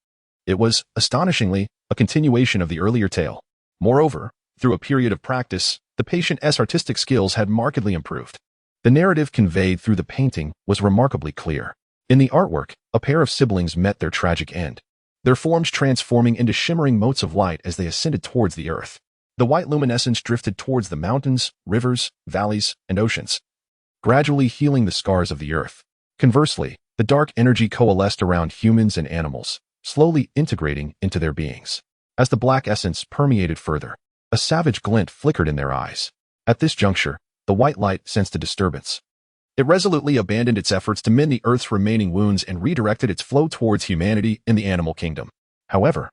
It was, astonishingly, a continuation of the earlier tale. Moreover, through a period of practice, the the patient's artistic skills had markedly improved. The narrative conveyed through the painting was remarkably clear. In the artwork, a pair of siblings met their tragic end, their forms transforming into shimmering motes of light as they ascended towards the earth. The white luminescence drifted towards the mountains, rivers, valleys, and oceans, gradually healing the scars of the earth. Conversely, the dark energy coalesced around humans and animals, slowly integrating into their beings. As the black essence permeated further, a savage glint flickered in their eyes. At this juncture, the white light sensed a disturbance. It resolutely abandoned its efforts to mend the Earth's remaining wounds and redirected its flow towards humanity in the animal kingdom. However,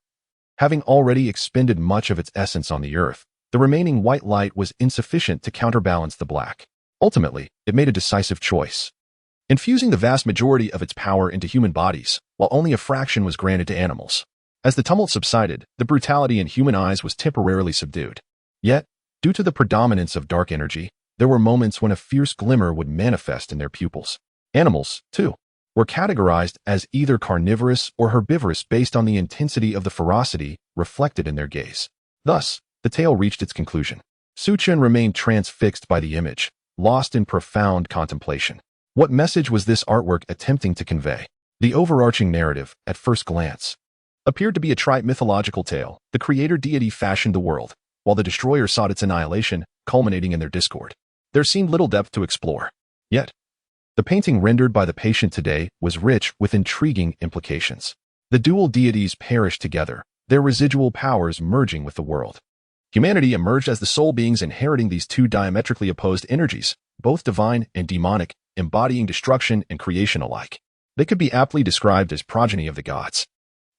having already expended much of its essence on the Earth, the remaining white light was insufficient to counterbalance the black. Ultimately, it made a decisive choice, infusing the vast majority of its power into human bodies, while only a fraction was granted to animals. As the tumult subsided, the brutality in human eyes was temporarily subdued. Yet, due to the predominance of dark energy, there were moments when a fierce glimmer would manifest in their pupils. Animals, too, were categorized as either carnivorous or herbivorous based on the intensity of the ferocity reflected in their gaze. Thus, the tale reached its conclusion. Chen remained transfixed by the image, lost in profound contemplation. What message was this artwork attempting to convey? The overarching narrative, at first glance, appeared to be a trite mythological tale. The creator deity fashioned the world, while the destroyer sought its annihilation, culminating in their discord. There seemed little depth to explore. Yet, the painting rendered by the patient today was rich with intriguing implications. The dual deities perished together, their residual powers merging with the world. Humanity emerged as the sole beings inheriting these two diametrically opposed energies, both divine and demonic, embodying destruction and creation alike. They could be aptly described as progeny of the gods.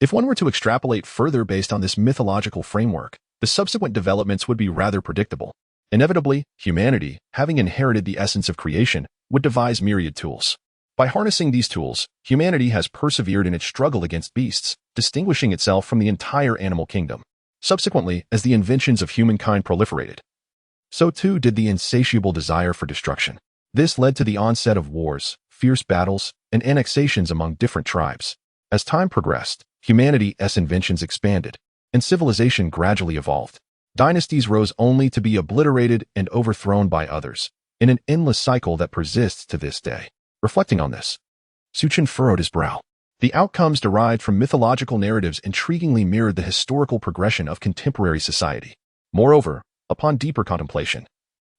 If one were to extrapolate further based on this mythological framework, the subsequent developments would be rather predictable. Inevitably, humanity, having inherited the essence of creation, would devise myriad tools. By harnessing these tools, humanity has persevered in its struggle against beasts, distinguishing itself from the entire animal kingdom. Subsequently, as the inventions of humankind proliferated, so too did the insatiable desire for destruction. This led to the onset of wars, fierce battles, and annexations among different tribes. As time progressed, humanity's inventions expanded, and civilization gradually evolved. Dynasties rose only to be obliterated and overthrown by others, in an endless cycle that persists to this day. Reflecting on this, Chen furrowed his brow. The outcomes derived from mythological narratives intriguingly mirrored the historical progression of contemporary society. Moreover, upon deeper contemplation,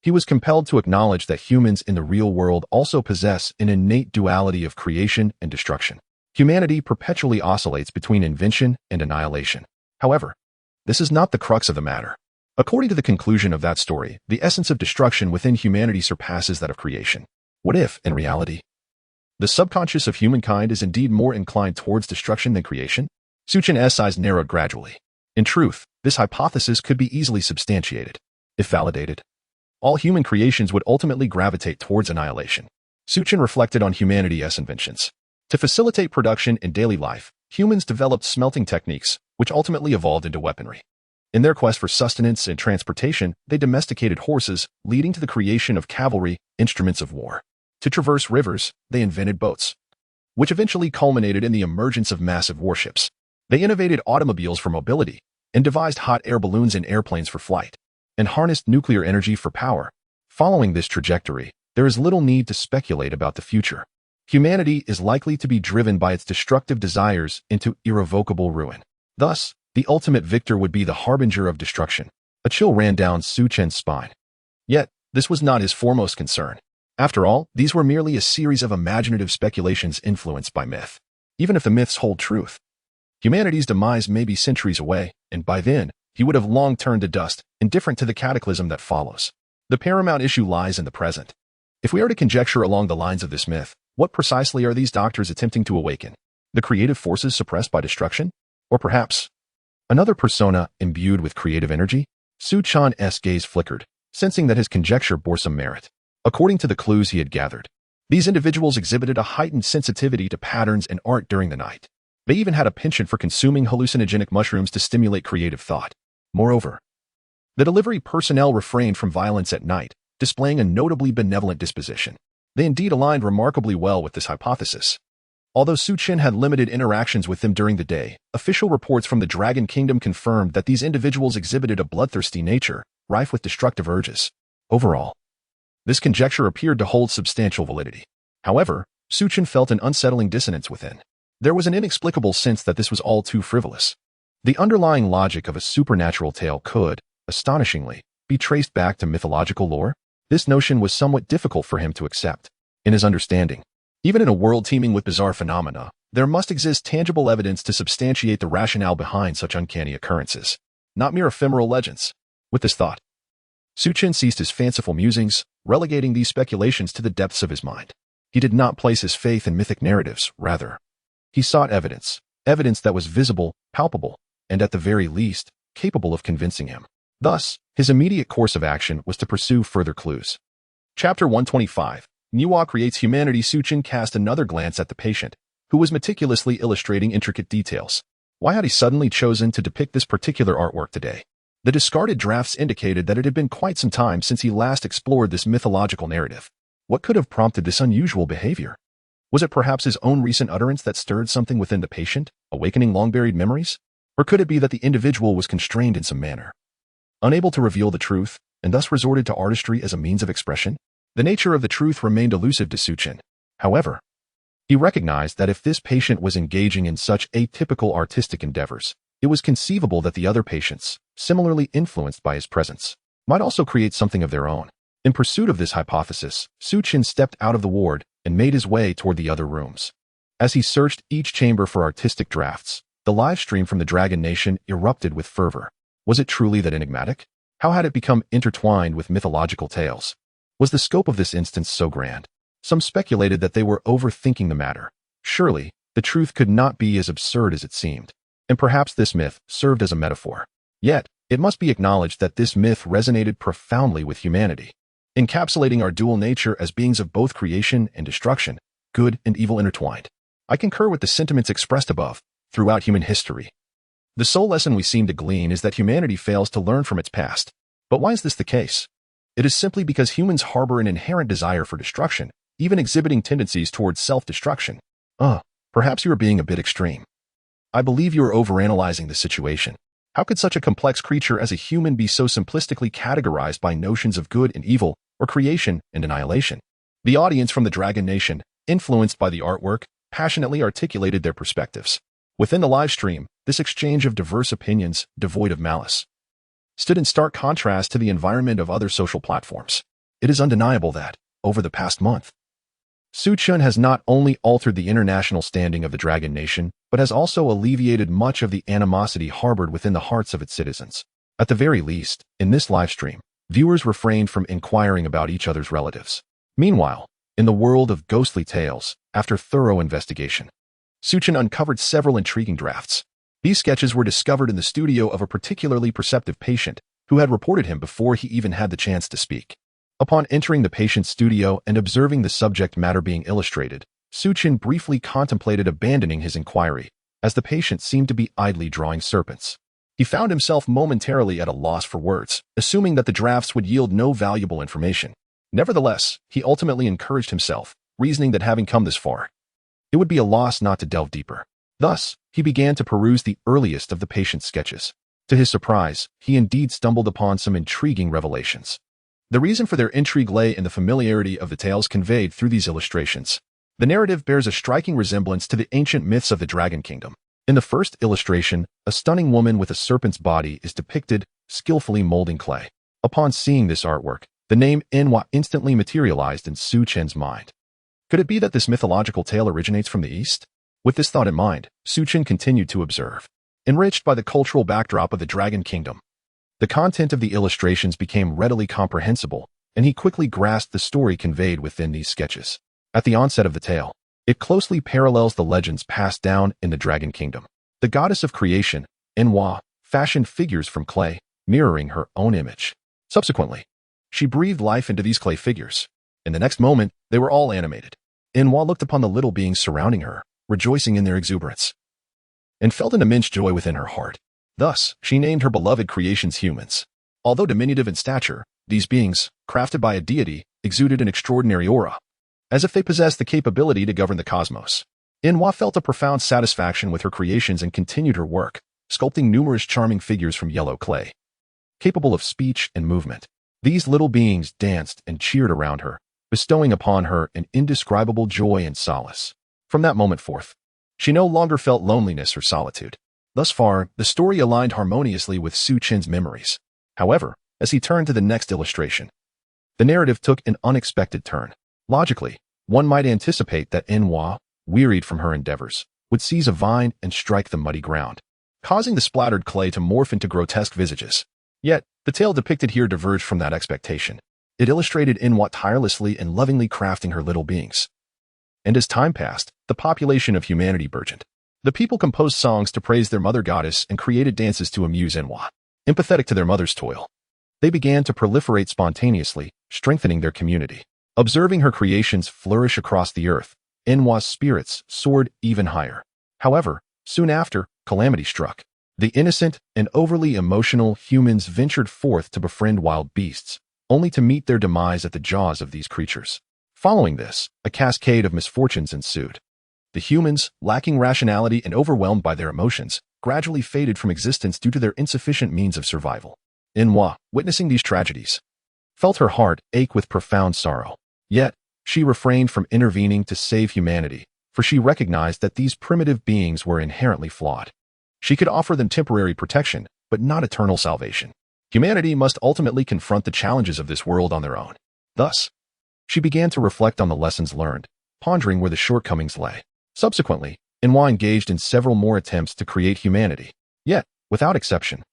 he was compelled to acknowledge that humans in the real world also possess an innate duality of creation and destruction. Humanity perpetually oscillates between invention and annihilation. However, this is not the crux of the matter. According to the conclusion of that story, the essence of destruction within humanity surpasses that of creation. What if, in reality, the subconscious of humankind is indeed more inclined towards destruction than creation? Chen's eyes narrowed gradually. In truth, this hypothesis could be easily substantiated. If validated, all human creations would ultimately gravitate towards annihilation. Chen reflected on humanity's inventions. To facilitate production in daily life, humans developed smelting techniques, which ultimately evolved into weaponry. In their quest for sustenance and transportation, they domesticated horses, leading to the creation of cavalry, instruments of war. To traverse rivers, they invented boats, which eventually culminated in the emergence of massive warships. They innovated automobiles for mobility, and devised hot air balloons and airplanes for flight, and harnessed nuclear energy for power. Following this trajectory, there is little need to speculate about the future. Humanity is likely to be driven by its destructive desires into irrevocable ruin. Thus, the ultimate victor would be the harbinger of destruction. A chill ran down Chen's spine. Yet, this was not his foremost concern. After all, these were merely a series of imaginative speculations influenced by myth. Even if the myths hold truth, humanity's demise may be centuries away, and by then, he would have long turned to dust, indifferent to the cataclysm that follows. The paramount issue lies in the present. If we are to conjecture along the lines of this myth, what precisely are these doctors attempting to awaken? The creative forces suppressed by destruction? Or perhaps another persona imbued with creative energy? Chen's gaze flickered, sensing that his conjecture bore some merit. According to the clues he had gathered, these individuals exhibited a heightened sensitivity to patterns and art during the night. They even had a penchant for consuming hallucinogenic mushrooms to stimulate creative thought. Moreover, the delivery personnel refrained from violence at night, displaying a notably benevolent disposition. They indeed aligned remarkably well with this hypothesis. Although Chen had limited interactions with them during the day, official reports from the Dragon Kingdom confirmed that these individuals exhibited a bloodthirsty nature, rife with destructive urges. Overall, this conjecture appeared to hold substantial validity. However, Chen felt an unsettling dissonance within. There was an inexplicable sense that this was all too frivolous. The underlying logic of a supernatural tale could, astonishingly, be traced back to mythological lore. This notion was somewhat difficult for him to accept. In his understanding, even in a world teeming with bizarre phenomena, there must exist tangible evidence to substantiate the rationale behind such uncanny occurrences, not mere ephemeral legends. With this thought, Chen ceased his fanciful musings, relegating these speculations to the depths of his mind. He did not place his faith in mythic narratives, rather. He sought evidence that was visible, palpable, and at the very least, capable of convincing him. Thus, his immediate course of action was to pursue further clues. Chapter 125. Niwa creates humanity. Chen cast another glance at the patient, who was meticulously illustrating intricate details. Why had he suddenly chosen to depict this particular artwork today? The discarded drafts indicated that it had been quite some time since he last explored this mythological narrative. What could have prompted this unusual behavior? Was it perhaps his own recent utterance that stirred something within the patient, awakening long-buried memories? Or could it be that the individual was constrained in some manner, unable to reveal the truth, and thus resorted to artistry as a means of expression? The nature of the truth remained elusive to Chen. However, he recognized that if this patient was engaging in such atypical artistic endeavors, it was conceivable that the other patients, similarly influenced by his presence, might also create something of their own. In pursuit of this hypothesis, Chen stepped out of the ward and made his way toward the other rooms. As he searched each chamber for artistic drafts, the live stream from the Dragon Nation erupted with fervor. Was it truly that enigmatic? How had it become intertwined with mythological tales? Was the scope of this instance so grand? Some speculated that they were overthinking the matter. Surely, the truth could not be as absurd as it seemed. And perhaps this myth served as a metaphor. Yet, it must be acknowledged that this myth resonated profoundly with humanity, encapsulating our dual nature as beings of both creation and destruction, good and evil intertwined. I concur with the sentiments expressed above. Throughout human history, the sole lesson we seem to glean is that humanity fails to learn from its past. But why is this the case? It is simply because humans harbor an inherent desire for destruction, even exhibiting tendencies towards self-destruction. Perhaps you are being a bit extreme. I believe you are overanalyzing the situation. How could such a complex creature as a human be so simplistically categorized by notions of good and evil, or creation and annihilation? The audience from the Dragon Nation, influenced by the artwork, passionately articulated their perspectives. Within the live stream, this exchange of diverse opinions, devoid of malice, stood in stark contrast to the environment of other social platforms. It is undeniable that, over the past month, Chen has not only altered the international standing of the Dragon Nation, but has also alleviated much of the animosity harbored within the hearts of its citizens. At the very least, in this live stream, viewers refrained from inquiring about each other's relatives. Meanwhile, in the world of ghostly tales, after thorough investigation, Chen uncovered several intriguing drafts. These sketches were discovered in the studio of a particularly perceptive patient who had reported him before he even had the chance to speak. Upon entering the patient's studio and observing the subject matter being illustrated, Chen briefly contemplated abandoning his inquiry, as the patient seemed to be idly drawing serpents. He found himself momentarily at a loss for words, assuming that the drafts would yield no valuable information. Nevertheless, he ultimately encouraged himself, reasoning that having come this far, it would be a loss not to delve deeper. Thus, he began to peruse the earliest of the patient's sketches. To his surprise, he indeed stumbled upon some intriguing revelations. The reason for their intrigue lay in the familiarity of the tales conveyed through these illustrations. The narrative bears a striking resemblance to the ancient myths of the Dragon Kingdom. In the first illustration, a stunning woman with a serpent's body is depicted, skillfully molding clay. Upon seeing this artwork, the name Enwa instantly materialized in Chen's mind. Could it be that this mythological tale originates from the East? With this thought in mind, Chen continued to observe. Enriched by the cultural backdrop of the Dragon Kingdom, the content of the illustrations became readily comprehensible, and he quickly grasped the story conveyed within these sketches. At the onset of the tale, it closely parallels the legends passed down in the Dragon Kingdom. The goddess of creation, Enwa, fashioned figures from clay, mirroring her own image. Subsequently, she breathed life into these clay figures. In the next moment, they were all animated. Enwa looked upon the little beings surrounding her, rejoicing in their exuberance, and felt an immense joy within her heart. Thus, she named her beloved creations humans. Although diminutive in stature, these beings, crafted by a deity, exuded an extraordinary aura, as if they possessed the capability to govern the cosmos. Enwa felt a profound satisfaction with her creations and continued her work, sculpting numerous charming figures from yellow clay, capable of speech and movement. These little beings danced and cheered around her, bestowing upon her an indescribable joy and solace. From that moment forth, she no longer felt loneliness or solitude. Thus far, the story aligned harmoniously with Chen's memories. However, as he turned to the next illustration, the narrative took an unexpected turn. Logically, one might anticipate that Enwa, wearied from her endeavors, would seize a vine and strike the muddy ground, causing the splattered clay to morph into grotesque visages. Yet, the tale depicted here diverged from that expectation. It illustrated Enwa tirelessly and lovingly crafting her little beings. And as time passed, the population of humanity burgeoned. The people composed songs to praise their mother goddess and created dances to amuse Enwa. Empathetic to their mother's toil, they began to proliferate spontaneously, strengthening their community. Observing her creations flourish across the earth, Enwa's spirits soared even higher. However, soon after, calamity struck. The innocent and overly emotional humans ventured forth to befriend wild beasts, only to meet their demise at the jaws of these creatures. Following this, a cascade of misfortunes ensued. The humans, lacking rationality and overwhelmed by their emotions, gradually faded from existence due to their insufficient means of survival. Enwa, witnessing these tragedies, felt her heart ache with profound sorrow. Yet, she refrained from intervening to save humanity, for she recognized that these primitive beings were inherently flawed. She could offer them temporary protection, but not eternal salvation. Humanity must ultimately confront the challenges of this world on their own. Thus, she began to reflect on the lessons learned, pondering where the shortcomings lay. Subsequently, Enwa engaged in several more attempts to create humanity. Yet, without exception,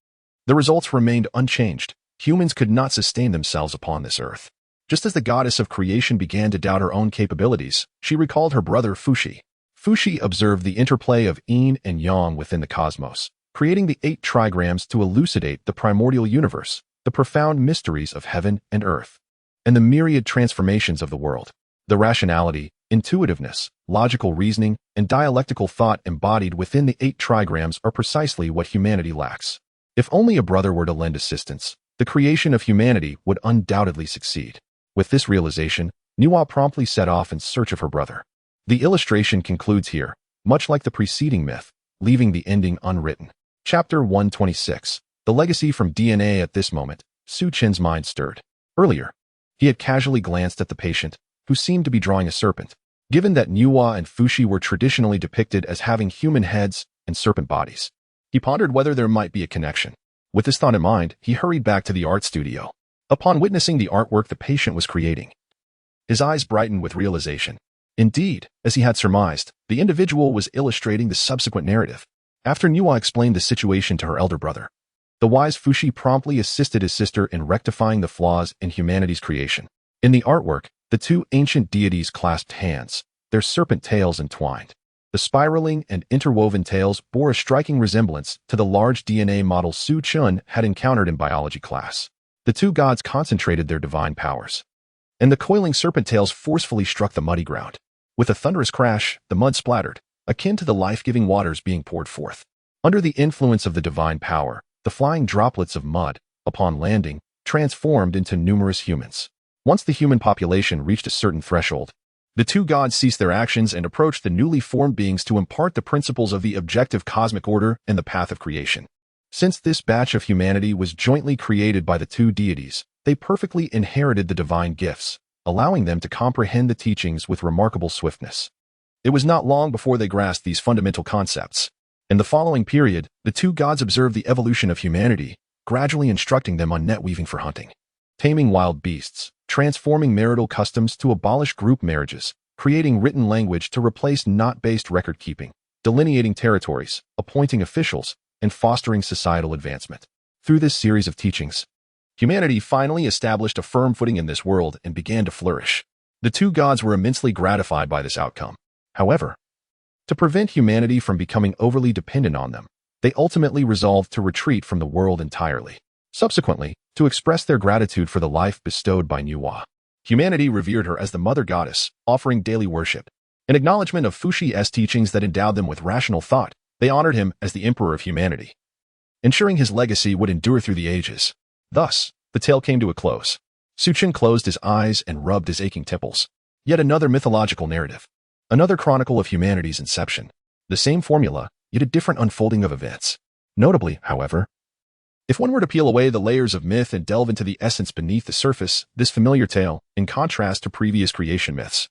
the results remained unchanged. Humans could not sustain themselves upon this earth. Just as the goddess of creation began to doubt her own capabilities, she recalled her brother Fuxi. Fuxi observed the interplay of yin and yang within the cosmos, creating the 8 trigrams to elucidate the primordial universe, the profound mysteries of heaven and earth, and the myriad transformations of the world. The rationality, intuitiveness, logical reasoning, and dialectical thought embodied within the 8 trigrams are precisely what humanity lacks. If only a brother were to lend assistance, the creation of humanity would undoubtedly succeed. With this realization, Enwa promptly set off in search of her brother. The illustration concludes here, much like the preceding myth, leaving the ending unwritten. Chapter 126. The legacy from DNA. At this moment, Chen's mind stirred. Earlier, he had casually glanced at the patient, who seemed to be drawing a serpent. Given that Enwa and Fuxi were traditionally depicted as having human heads and serpent bodies, he pondered whether there might be a connection. With this thought in mind, he hurried back to the art studio. Upon witnessing the artwork the patient was creating, his eyes brightened with realization. Indeed, as he had surmised, the individual was illustrating the subsequent narrative. After Enwa explained the situation to her elder brother, the wise Fuxi promptly assisted his sister in rectifying the flaws in humanity's creation. In the artwork, the 2 ancient deities clasped hands, their serpent tails entwined. The spiraling and interwoven tails bore a striking resemblance to the large DNA model Chen had encountered in biology class. The 2 gods concentrated their divine powers, and the coiling serpent tails forcefully struck the muddy ground. With a thunderous crash, the mud splattered, akin to the life-giving waters being poured forth. Under the influence of the divine power, the flying droplets of mud, upon landing, transformed into numerous humans. Once the human population reached a certain threshold, the 2 gods ceased their actions and approached the newly formed beings to impart the principles of the objective cosmic order and the path of creation. Since this batch of humanity was jointly created by the 2 deities, they perfectly inherited the divine gifts, allowing them to comprehend the teachings with remarkable swiftness. It was not long before they grasped these fundamental concepts. In the following period, the 2 gods observed the evolution of humanity, gradually instructing them on net weaving for hunting, taming wild beasts, transforming marital customs to abolish group marriages, creating written language to replace knot-based record-keeping, delineating territories, appointing officials, and fostering societal advancement. Through this series of teachings, humanity finally established a firm footing in this world and began to flourish. The 2 gods were immensely gratified by this outcome. However, to prevent humanity from becoming overly dependent on them, they ultimately resolved to retreat from the world entirely. Subsequently, to express their gratitude for the life bestowed by Enwa, humanity revered her as the mother goddess, offering daily worship. In acknowledgement of Fuxi's teachings that endowed them with rational thought, they honored him as the emperor of humanity, ensuring his legacy would endure through the ages. Thus, the tale came to a close. Chen closed his eyes and rubbed his aching temples. Yet another mythological narrative. Another chronicle of humanity's inception. The same formula, yet a different unfolding of events. Notably, however, If one were to peel away the layers of myth and delve into the essence beneath the surface, this familiar tale, in contrast to previous creation myths,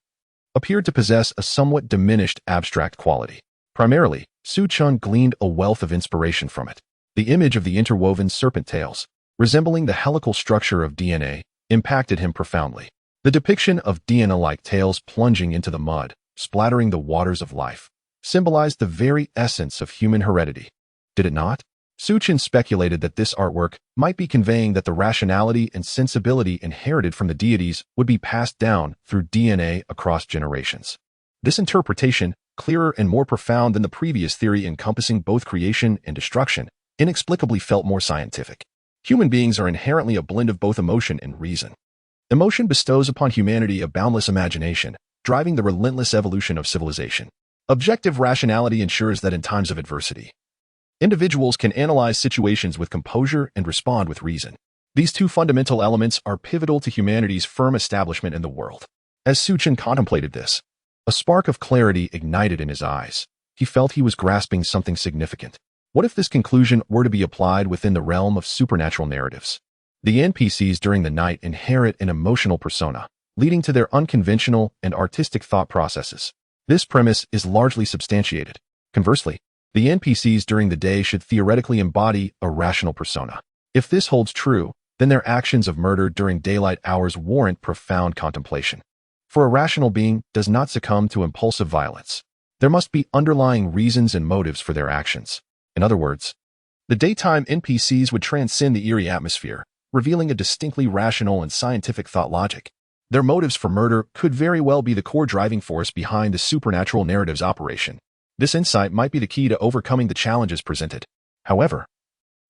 appeared to possess a somewhat diminished abstract quality. Primarily, Chen gleaned a wealth of inspiration from it. The image of the interwoven serpent tails, resembling the helical structure of DNA, impacted him profoundly. The depiction of DNA-like tails plunging into the mud, splattering the waters of life, symbolized the very essence of human heredity. Did it not? Chen speculated that this artwork might be conveying that the rationality and sensibility inherited from the deities would be passed down through DNA across generations. This interpretation, clearer and more profound than the previous theory encompassing both creation and destruction, inexplicably felt more scientific. Human beings are inherently a blend of both emotion and reason. Emotion bestows upon humanity a boundless imagination, driving the relentless evolution of civilization. Objective rationality ensures that in times of adversity, individuals can analyze situations with composure and respond with reason. These two fundamental elements are pivotal to humanity's firm establishment in the world. As Chen contemplated this, a spark of clarity ignited in his eyes. He felt he was grasping something significant. What if this conclusion were to be applied within the realm of supernatural narratives? The NPCs during the night inherit an emotional persona, leading to their unconventional and artistic thought processes. This premise is largely substantiated. Conversely, the NPCs during the day should theoretically embody a rational persona. If this holds true, then their actions of murder during daylight hours warrant profound contemplation. For a rational being does not succumb to impulsive violence. There must be underlying reasons and motives for their actions. In other words, the daytime NPCs would transcend the eerie atmosphere, revealing a distinctly rational and scientific thought logic. Their motives for murder could very well be the core driving force behind the supernatural narrative's operation. This insight might be the key to overcoming the challenges presented. However,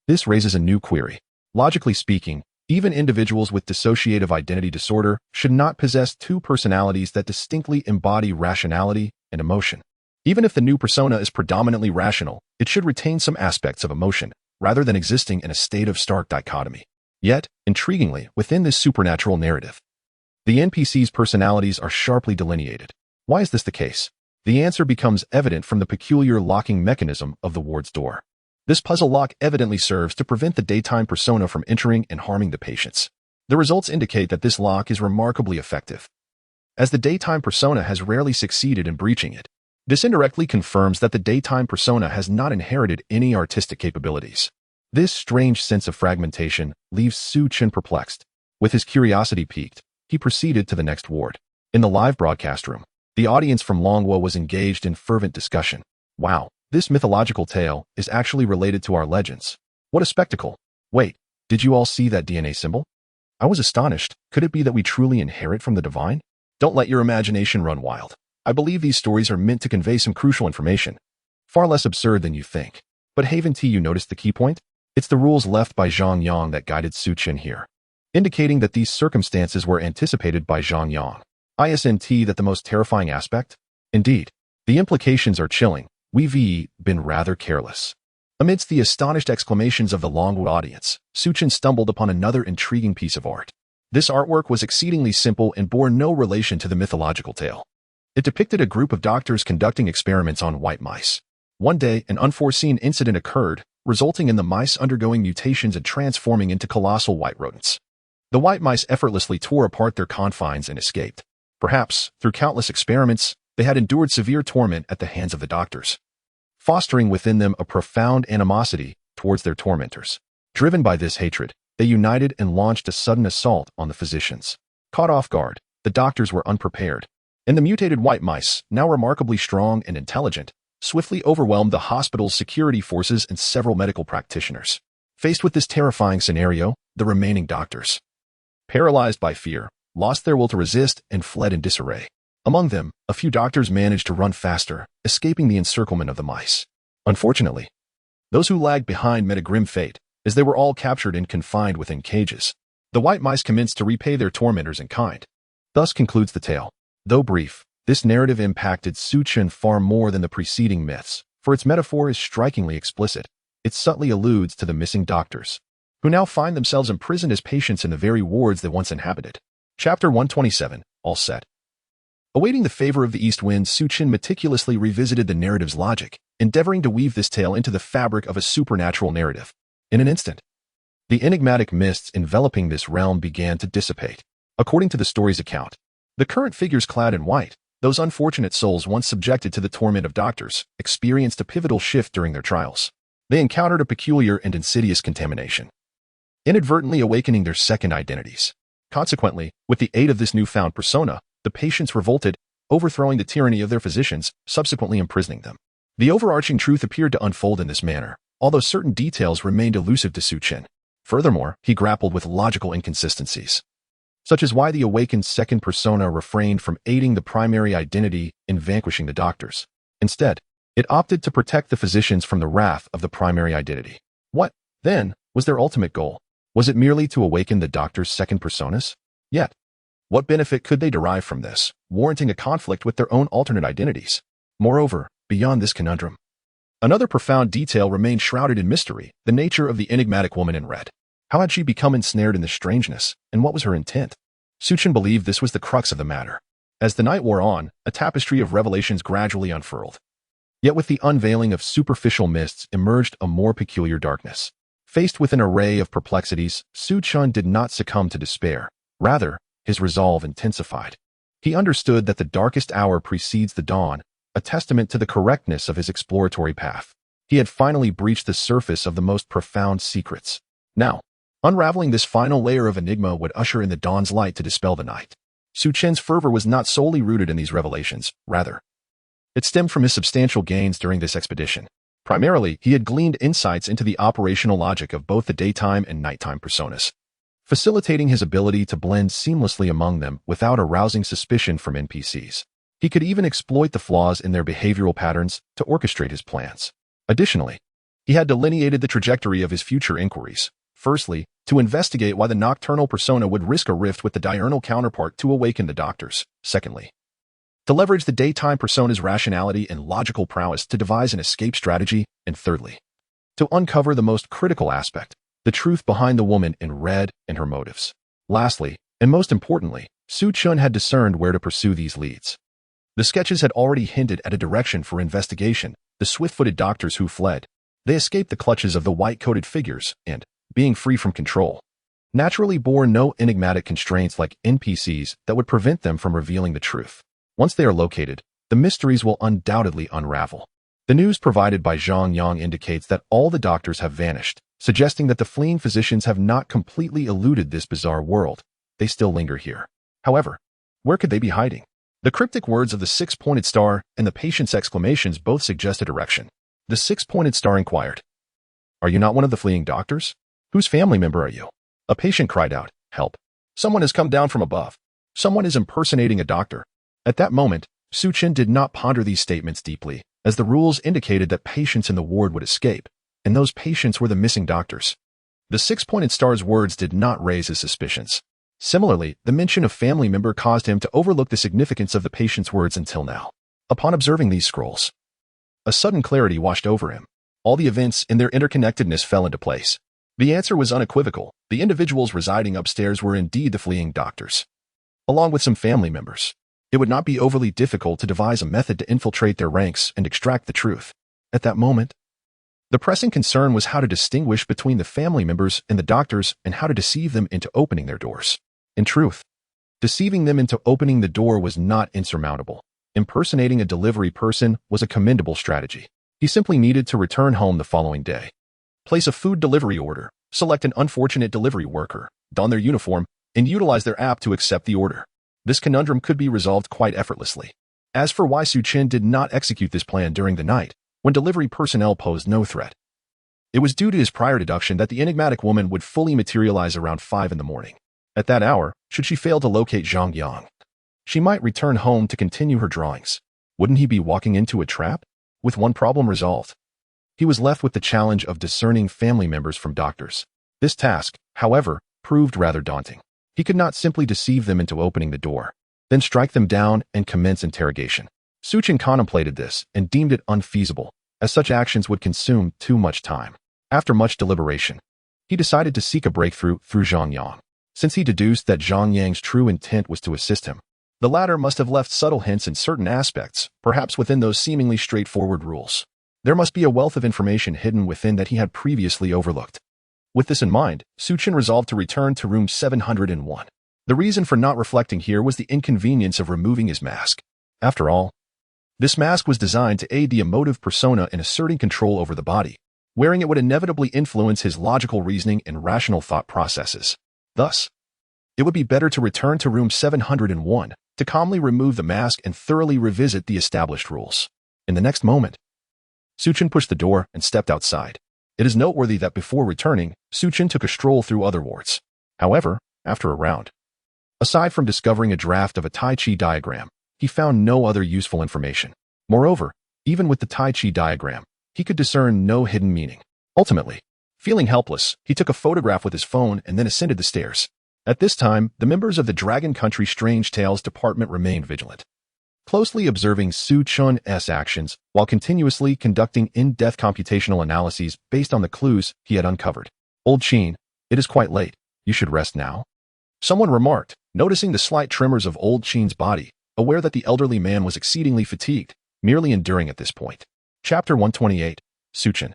this raises a new query. Logically speaking, even individuals with dissociative identity disorder should not possess two personalities that distinctly embody rationality and emotion. Even if the new persona is predominantly rational, it should retain some aspects of emotion, rather than existing in a state of stark dichotomy. Yet, intriguingly, within this supernatural narrative, the NPCs' personalities are sharply delineated. Why is this the case? The answer becomes evident from the peculiar locking mechanism of the ward's door. This puzzle lock evidently serves to prevent the daytime persona from entering and harming the patients. The results indicate that this lock is remarkably effective, as the daytime persona has rarely succeeded in breaching it. This indirectly confirms that the daytime persona has not inherited any artistic capabilities. This strange sense of fragmentation leaves Chen perplexed. With his curiosity piqued, he proceeded to the next ward. In the live broadcast room, the audience from Longwo was engaged in fervent discussion. Wow, this mythological tale is actually related to our legends. What a spectacle. Wait, did you all see that DNA symbol? I was astonished. Could it be that we truly inherit from the divine? Don't let your imagination run wild. I believe these stories are meant to convey some crucial information. Far less absurd than you think. But haven't you noticed the key point? It's the rules left by Zhang Yang that guided Chen here, indicating that these circumstances were anticipated by Zhang Yang. Isn't that the most terrifying aspect? Indeed, the implications are chilling. We've been rather careless. Amidst the astonished exclamations of the Longwood audience, Chen stumbled upon another intriguing piece of art. This artwork was exceedingly simple and bore no relation to the mythological tale. It depicted a group of doctors conducting experiments on white mice. One day, an unforeseen incident occurred, resulting in the mice undergoing mutations and transforming into colossal white rodents. The white mice effortlessly tore apart their confines and escaped. Perhaps, through countless experiments, they had endured severe torment at the hands of the doctors, fostering within them a profound animosity towards their tormentors. Driven by this hatred, they united and launched a sudden assault on the physicians. Caught off guard, the doctors were unprepared, and the mutated white mice, now remarkably strong and intelligent, swiftly overwhelmed the hospital's security forces and several medical practitioners. Faced with this terrifying scenario, the remaining doctors, paralyzed by fear, lost their will to resist and fled in disarray. Among them, a few doctors managed to run faster, escaping the encirclement of the mice. Unfortunately, those who lagged behind met a grim fate, as they were all captured and confined within cages. The white mice commenced to repay their tormentors in kind. Thus concludes the tale. Though brief, this narrative impacted Chen far more than the preceding myths, for its metaphor is strikingly explicit. It subtly alludes to the missing doctors, who now find themselves imprisoned as patients in the very wards they once inhabited. Chapter 127, All Set. Awaiting the favor of the east wind, Chen meticulously revisited the narrative's logic, endeavoring to weave this tale into the fabric of a supernatural narrative. In an instant, The enigmatic mists enveloping this realm began to dissipate. According to the story's account, the current figures clad in white, those unfortunate souls once subjected to the torment of doctors, experienced a pivotal shift during their trials. They encountered a peculiar and insidious contamination, inadvertently awakening their second identities. Consequently, with the aid of this newfound persona, the patients revolted, overthrowing the tyranny of their physicians, subsequently imprisoning them. The overarching truth appeared to unfold in this manner, although certain details remained elusive to Chen. Furthermore, he grappled with logical inconsistencies, such as why the awakened second persona refrained from aiding the primary identity in vanquishing the doctors. Instead, it opted to protect the physicians from the wrath of the primary identity. What, then, was their ultimate goal? Was it merely to awaken the doctor's second personas? Yet, what benefit could they derive from this, warranting a conflict with their own alternate identities? Moreover, beyond this conundrum, another profound detail remained shrouded in mystery: the nature of the enigmatic woman in red. How had she become ensnared in this strangeness, and what was her intent? Chen believed this was the crux of the matter. As the night wore on, a tapestry of revelations gradually unfurled. Yet with the unveiling of superficial mists emerged a more peculiar darkness. Faced with an array of perplexities, Chen did not succumb to despair. Rather, his resolve intensified. He understood that the darkest hour precedes the dawn, a testament to the correctness of his exploratory path. He had finally breached the surface of the most profound secrets. Now, unraveling this final layer of enigma would usher in the dawn's light to dispel the night. Chen's fervor was not solely rooted in these revelations. Rather, it stemmed from his substantial gains during this expedition. Primarily, he had gleaned insights into the operational logic of both the daytime and nighttime personas, facilitating his ability to blend seamlessly among them without arousing suspicion from NPCs. He could even exploit the flaws in their behavioral patterns to orchestrate his plans. Additionally, he had delineated the trajectory of his future inquiries. Firstly, to investigate why the nocturnal persona would risk a rift with the diurnal counterpart to awaken the doctors. Secondly, to leverage the daytime persona's rationality and logical prowess to devise an escape strategy. And thirdly, to uncover the most critical aspect, the truth behind the woman in red and her motives. Lastly, and most importantly, Chen had discerned where to pursue these leads. The sketches had already hinted at a direction for investigation: the swift-footed doctors who fled. They escaped the clutches of the white-coated figures and, being free from control, naturally bore no enigmatic constraints like NPCs that would prevent them from revealing the truth. Once they are located, the mysteries will undoubtedly unravel. The news provided by Zhang Yang indicates that all the doctors have vanished, suggesting that the fleeing physicians have not completely eluded this bizarre world. They still linger here. However, where could they be hiding? The cryptic words of the six-pointed star and the patient's exclamations both suggest a direction. The six-pointed star inquired, "Are you not one of the fleeing doctors? Whose family member are you?" A patient cried out, "Help! Someone has come down from above. Someone is impersonating a doctor." At that moment, Chen did not ponder these statements deeply, as the rules indicated that patients in the ward would escape, and those patients were the missing doctors. The six-pointed star's words did not raise his suspicions. Similarly, the mention of family member caused him to overlook the significance of the patient's words until now. Upon observing these scrolls, a sudden clarity washed over him. All the events and their interconnectedness fell into place. The answer was unequivocal. The individuals residing upstairs were indeed the fleeing doctors, along with some family members. It would not be overly difficult to devise a method to infiltrate their ranks and extract the truth. At that moment, the pressing concern was how to distinguish between the family members and the doctors and how to deceive them into opening their doors. In truth, deceiving them into opening the door was not insurmountable. Impersonating a delivery person was a commendable strategy. He simply needed to return home the following day, place a food delivery order, select an unfortunate delivery worker, don their uniform, and utilize their app to accept the order. This conundrum could be resolved quite effortlessly. As for why Chen did not execute this plan during the night, when delivery personnel posed no threat, it was due to his prior deduction that the enigmatic woman would fully materialize around 5 in the morning. At that hour, should she fail to locate Zhang Yang, she might return home to continue her drawings. Wouldn't he be walking into a trap? With one problem resolved, he was left with the challenge of discerning family members from doctors. This task, however, proved rather daunting. He could not simply deceive them into opening the door, then strike them down and commence interrogation. Chen contemplated this and deemed it unfeasible, as such actions would consume too much time. After much deliberation, he decided to seek a breakthrough through Zhang Yang. Since he deduced that Zhang Yang's true intent was to assist him, the latter must have left subtle hints in certain aspects, perhaps within those seemingly straightforward rules. There must be a wealth of information hidden within that he had previously overlooked. With this in mind, Chen resolved to return to room 701. The reason for not reflecting here was the inconvenience of removing his mask. After all, this mask was designed to aid the emotive persona in asserting control over the body. Wearing it would inevitably influence his logical reasoning and rational thought processes. Thus, it would be better to return to room 701 to calmly remove the mask and thoroughly revisit the established rules. In the next moment, Chen pushed the door and stepped outside. It is noteworthy that before returning, Chen took a stroll through other wards. However, after a round, aside from discovering a draft of a Tai Chi diagram, he found no other useful information. Moreover, even with the Tai Chi diagram, he could discern no hidden meaning. Ultimately, feeling helpless, he took a photograph with his phone and then ascended the stairs. At this time, the members of the Dragon Country Strange Tales department remained vigilant, closely observing Chen's actions while continuously conducting in-depth computational analyses based on the clues he had uncovered. "Old Chen, it is quite late. You should rest now," someone remarked, noticing the slight tremors of Old Chen's body, aware that the elderly man was exceedingly fatigued, merely enduring at this point. Chapter 128, Chen.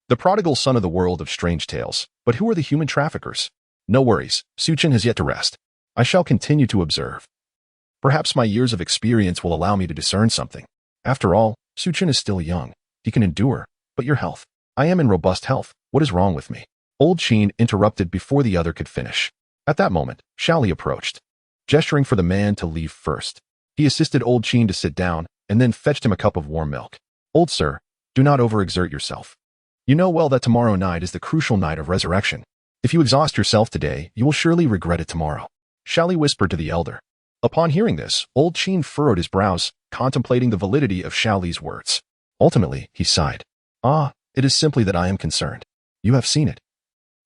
The prodigal son of the world of strange tales. But who are the human traffickers? No worries, Chen has yet to rest. I shall continue to observe. Perhaps my years of experience will allow me to discern something. After all, Chen is still young. He can endure. But your health. I am in robust health. What is wrong with me? Old Chen interrupted before the other could finish. At that moment, Xiaoli approached, gesturing for the man to leave first. He assisted Old Chen to sit down and then fetched him a cup of warm milk. "Old sir, do not overexert yourself. You know well that tomorrow night is the crucial night of resurrection. If you exhaust yourself today, you will surely regret it tomorrow," Xiaoli whispered to the elder. Upon hearing this, Old Chen furrowed his brows, contemplating the validity of Xiaoli's words. Ultimately, he sighed. It is simply that I am concerned. You have seen it.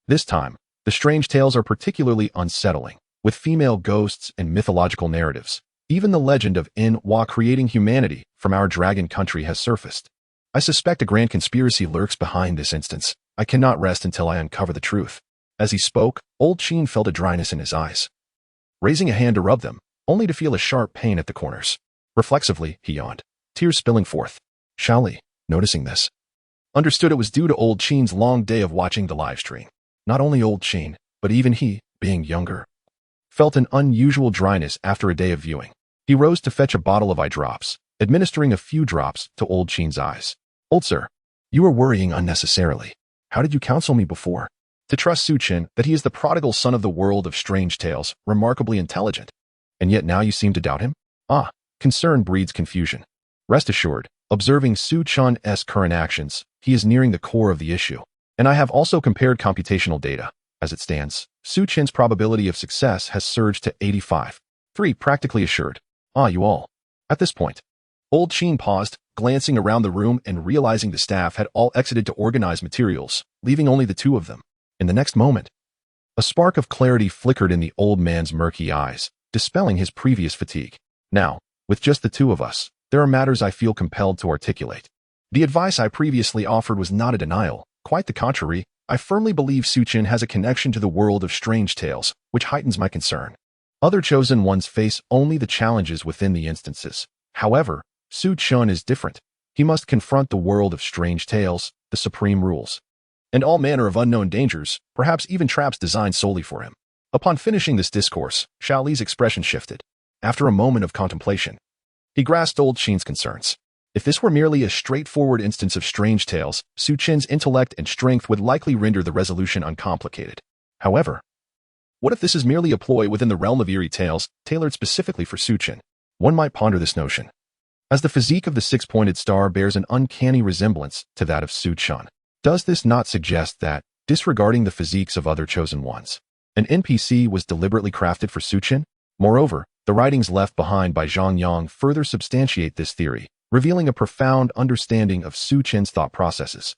This time, the strange tales are particularly unsettling, with female ghosts and mythological narratives. Even the legend of Wa creating humanity from our dragon country has surfaced. I suspect a grand conspiracy lurks behind this instance. I cannot rest until I uncover the truth. As he spoke, Old Chen felt a dryness in his eyes, raising a hand to rub them, only to feel a sharp pain at the corners. Reflexively, he yawned, tears spilling forth. Xiaoli, noticing this, understood it was due to Old Chen's long day of watching the live stream. Not only Old Chen, but even he, being younger, felt an unusual dryness after a day of viewing. He rose to fetch a bottle of eye drops, administering a few drops to Old Chen's eyes. "Old sir, you are worrying unnecessarily. How did you counsel me before to trust Chen that he is the prodigal son of the world of strange tales, remarkably intelligent? And yet now you seem to doubt him?" Concern breeds confusion. Rest assured, observing Chen's current actions, he is nearing the core of the issue. And I have also compared computational data. As it stands, Chen's probability of success has surged to 85.3, practically assured. You all. At this point, Old Chen paused, glancing around the room and realizing the staff had all exited to organize materials, leaving only the two of them. In the next moment, a spark of clarity flickered in the old man's murky eyes, dispelling his previous fatigue. "Now, with just the two of us, there are matters I feel compelled to articulate. The advice I previously offered was not a denial. Quite the contrary, I firmly believe Chen has a connection to the world of strange tales, which heightens my concern. Other chosen ones face only the challenges within the instances. However, Chen is different. He must confront the world of strange tales, the supreme rules, and all manner of unknown dangers, perhaps even traps designed solely for him." Upon finishing this discourse, Xiaoli's expression shifted. After a moment of contemplation, he grasped Old Chen's concerns. If this were merely a straightforward instance of strange tales, Chen's intellect and strength would likely render the resolution uncomplicated. However, what if this is merely a ploy within the realm of eerie tales, tailored specifically for Chen? One might ponder this notion, as the physique of the six-pointed star bears an uncanny resemblance to that of Chen. Does this not suggest that, disregarding the physiques of other chosen ones, an NPC was deliberately crafted for Chen? Moreover, the writings left behind by Zhang Yang further substantiate this theory, revealing a profound understanding of Chen's thought processes.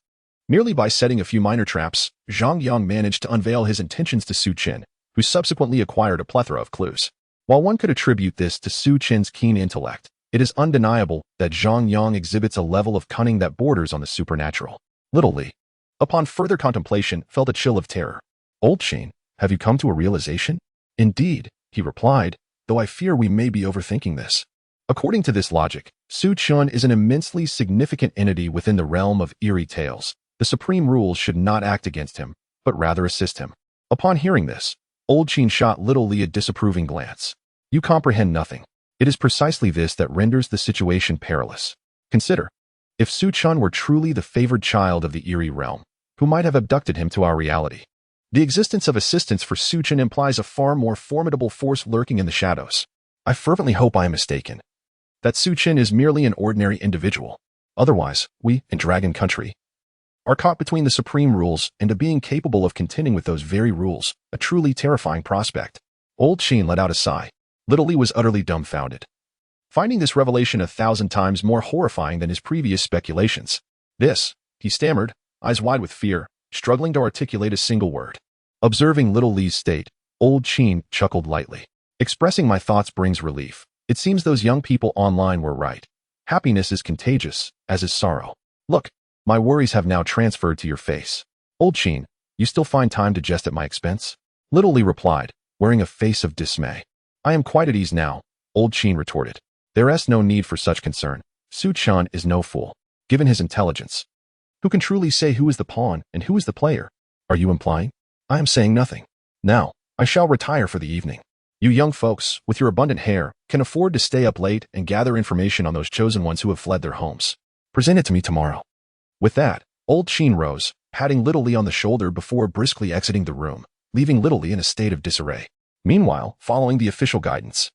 Merely by setting a few minor traps, Zhang Yang managed to unveil his intentions to Chen, who subsequently acquired a plethora of clues. While one could attribute this to Chen's keen intellect, it is undeniable that Zhang Yang exhibits a level of cunning that borders on the supernatural. Little Li, upon further contemplation, felt a chill of terror. "Old Chen, have you come to a realization?" "Indeed," he replied, "though I fear we may be overthinking this." According to this logic, Chen is an immensely significant entity within the realm of eerie tales. The supreme rules should not act against him, but rather assist him. Upon hearing this, old Chen shot little Li a disapproving glance. You comprehend nothing. It is precisely this that renders the situation perilous. Consider, if Su Chen were truly the favored child of the eerie realm, who might have abducted him to our reality? The existence of assistance for Su Chen implies a far more formidable force lurking in the shadows. I fervently hope I am mistaken. That Su Chen is merely an ordinary individual. Otherwise, we, in Dragon Country, are caught between the supreme rules and a being capable of contending with those very rules, a truly terrifying prospect. Old Chen let out a sigh. Little Li was utterly dumbfounded, finding this revelation 1,000 times more horrifying than his previous speculations. This, he stammered, eyes wide with fear, struggling to articulate a single word. Observing little Li's state, old Chen chuckled lightly. Expressing my thoughts brings relief. It seems those young people online were right. Happiness is contagious, as is sorrow. Look, my worries have now transferred to your face. Old Chen, you still find time to jest at my expense? Little Li replied, wearing a face of dismay. I am quite at ease now, old Chen retorted. There is no need for such concern. Su Chen is no fool, given his intelligence. Who can truly say who is the pawn and who is the player? Are you implying? I am saying nothing. Now, I shall retire for the evening. You young folks, with your abundant hair, can afford to stay up late and gather information on those chosen ones who have fled their homes. Present it to me tomorrow. With that, old Chen rose, patting little Li on the shoulder before briskly exiting the room, leaving little Li in a state of disarray. Meanwhile, following the official guidance,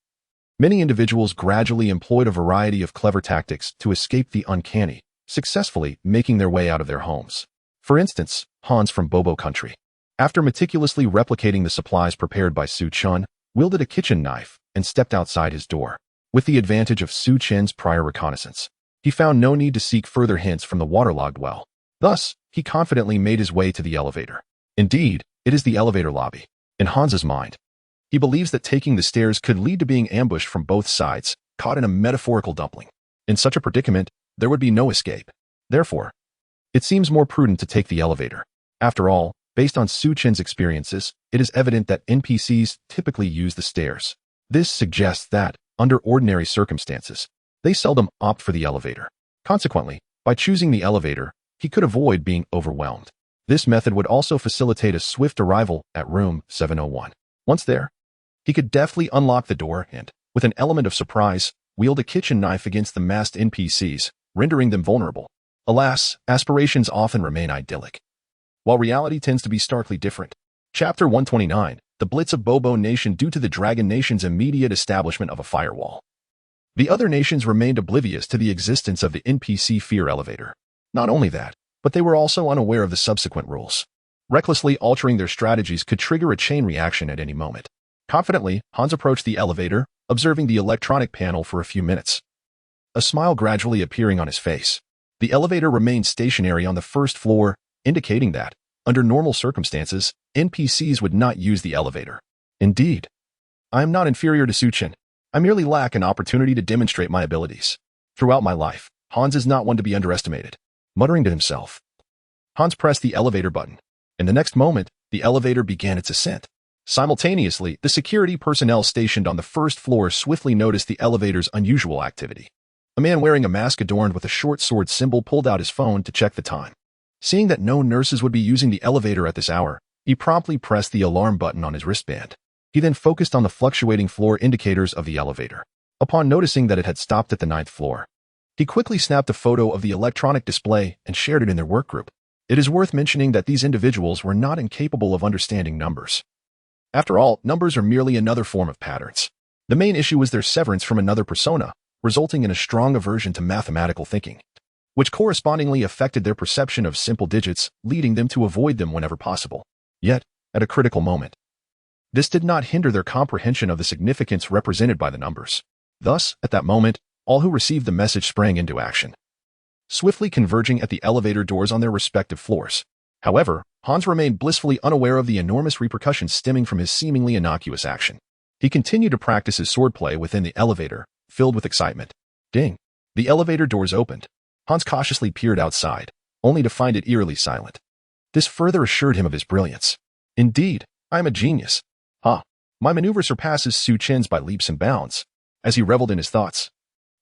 many individuals gradually employed a variety of clever tactics to escape the uncanny, successfully making their way out of their homes. For instance, Hans from Bobo Country, after meticulously replicating the supplies prepared by Su Chen, wielded a kitchen knife and stepped outside his door. With the advantage of Su Chen's prior reconnaissance, he found no need to seek further hints from the waterlogged well. Thus, he confidently made his way to the elevator. Indeed, it is the elevator lobby. In Hans's mind, he believes that taking the stairs could lead to being ambushed from both sides, caught in a metaphorical dumpling. In such a predicament, there would be no escape. Therefore, it seems more prudent to take the elevator. After all, based on Su Chen's experiences, it is evident that NPCs typically use the stairs. This suggests that, under ordinary circumstances, they seldom opt for the elevator. Consequently, by choosing the elevator, he could avoid being overwhelmed. This method would also facilitate a swift arrival at room 701. Once there, he could deftly unlock the door and, with an element of surprise, wield a kitchen knife against the masked NPCs, rendering them vulnerable. Alas, aspirations often remain idyllic, while reality tends to be starkly different. Chapter 129, The Blitz of Bobo Nation. Due to the Dragon Nation's immediate establishment of a firewall, the other nations remained oblivious to the existence of the NPC fear elevator. Not only that, but they were also unaware of the subsequent rules. Recklessly altering their strategies could trigger a chain reaction at any moment. Confidently, Hans approached the elevator, observing the electronic panel for a few minutes, a smile gradually appearing on his face. The elevator remained stationary on the first floor, indicating that, under normal circumstances, NPCs would not use the elevator. Indeed, I am not inferior to Su Chen. I merely lack an opportunity to demonstrate my abilities. Throughout my life, Hans is not one to be underestimated. Muttering to himself, Hans pressed the elevator button. In the next moment, the elevator began its ascent. Simultaneously, the security personnel stationed on the first floor swiftly noticed the elevator's unusual activity. A man wearing a mask adorned with a short sword symbol pulled out his phone to check the time. Seeing that no nurses would be using the elevator at this hour, he promptly pressed the alarm button on his wristband. He then focused on the fluctuating floor indicators of the elevator. Upon noticing that it had stopped at the 9th floor, he quickly snapped a photo of the electronic display and shared it in their workgroup. It is worth mentioning that these individuals were not incapable of understanding numbers. After all, numbers are merely another form of patterns. The main issue was their severance from another persona, resulting in a strong aversion to mathematical thinking, which correspondingly affected their perception of simple digits, leading them to avoid them whenever possible. Yet, at a critical moment, this did not hinder their comprehension of the significance represented by the numbers. Thus, at that moment, all who received the message sprang into action, swiftly converging at the elevator doors on their respective floors. However, Hans remained blissfully unaware of the enormous repercussions stemming from his seemingly innocuous action. He continued to practice his swordplay within the elevator, filled with excitement. Ding! The elevator doors opened. Hans cautiously peered outside, only to find it eerily silent. This further assured him of his brilliance. Indeed, I am a genius. My maneuver surpasses Su Chen's by leaps and bounds. As he reveled in his thoughts,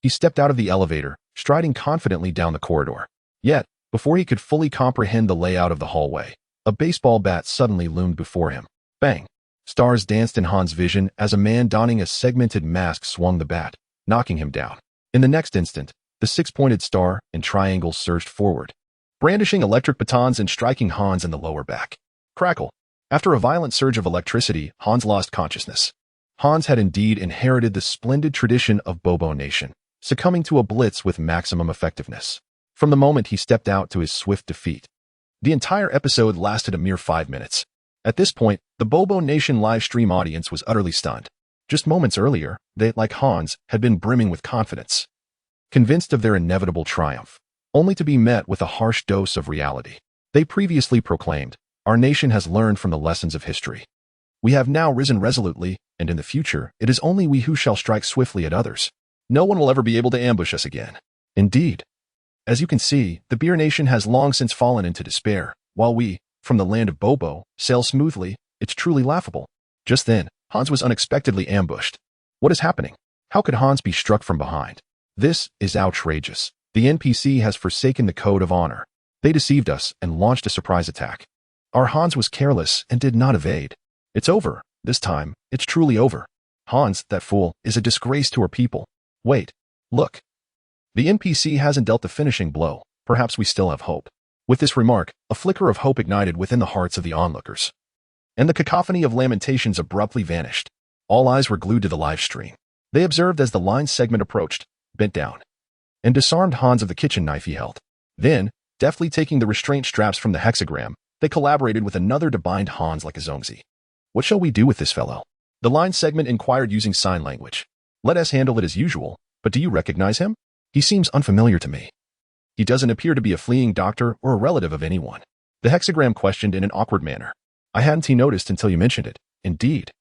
he stepped out of the elevator, striding confidently down the corridor. Yet, before he could fully comprehend the layout of the hallway, A baseball bat suddenly loomed before him. Bang! Stars danced in Han's vision as a man donning a segmented mask swung the bat, knocking him down. In the next instant, the six-pointed star and triangles surged forward, brandishing electric batons and striking Hans in the lower back. Crackle! After a violent surge of electricity, Hans lost consciousness. Hans had indeed inherited the splendid tradition of Bobo Nation, succumbing to a blitz with maximum effectiveness. From the moment he stepped out to his swift defeat, the entire episode lasted a mere 5 minutes. At this point, the Bobo Nation live stream audience was utterly stunned. Just moments earlier, they, like Hans, had been brimming with confidence, convinced of their inevitable triumph, only to be met with a harsh dose of reality. They previously proclaimed, "Our nation has learned from the lessons of history. We have now risen resolutely, and in the future, it is only we who shall strike swiftly at others. No one will ever be able to ambush us again." Indeed. As you can see, the Beer Nation has long since fallen into despair, while we, from the land of Bobo, sail smoothly. It's truly laughable. Just then, Hans was unexpectedly ambushed. What is happening? How could Hans be struck from behind? This is outrageous. The NPC has forsaken the code of honor. They deceived us and launched a surprise attack. Our Hans was careless and did not evade. It's over. This time, it's truly over. Hans, that fool, is a disgrace to our people. Wait. Look. The NPC hasn't dealt the finishing blow. Perhaps we still have hope. With this remark, a flicker of hope ignited within the hearts of the onlookers, and the cacophony of lamentations abruptly vanished. All eyes were glued to the live stream. They observed as the line segment approached, bent down, and disarmed Hans of the kitchen knife he held. Then, deftly taking the restraint straps from the hexagram, they collaborated with another to bind Hans like a zongzi. "What shall we do with this fellow?" The line segment inquired using sign language. "Let us handle it as usual, but do you recognize him? He seems unfamiliar to me. He doesn't appear to be a fleeing doctor or a relative of anyone." The hexagram questioned in an awkward manner. "I hadn't noticed until you mentioned it. Indeed.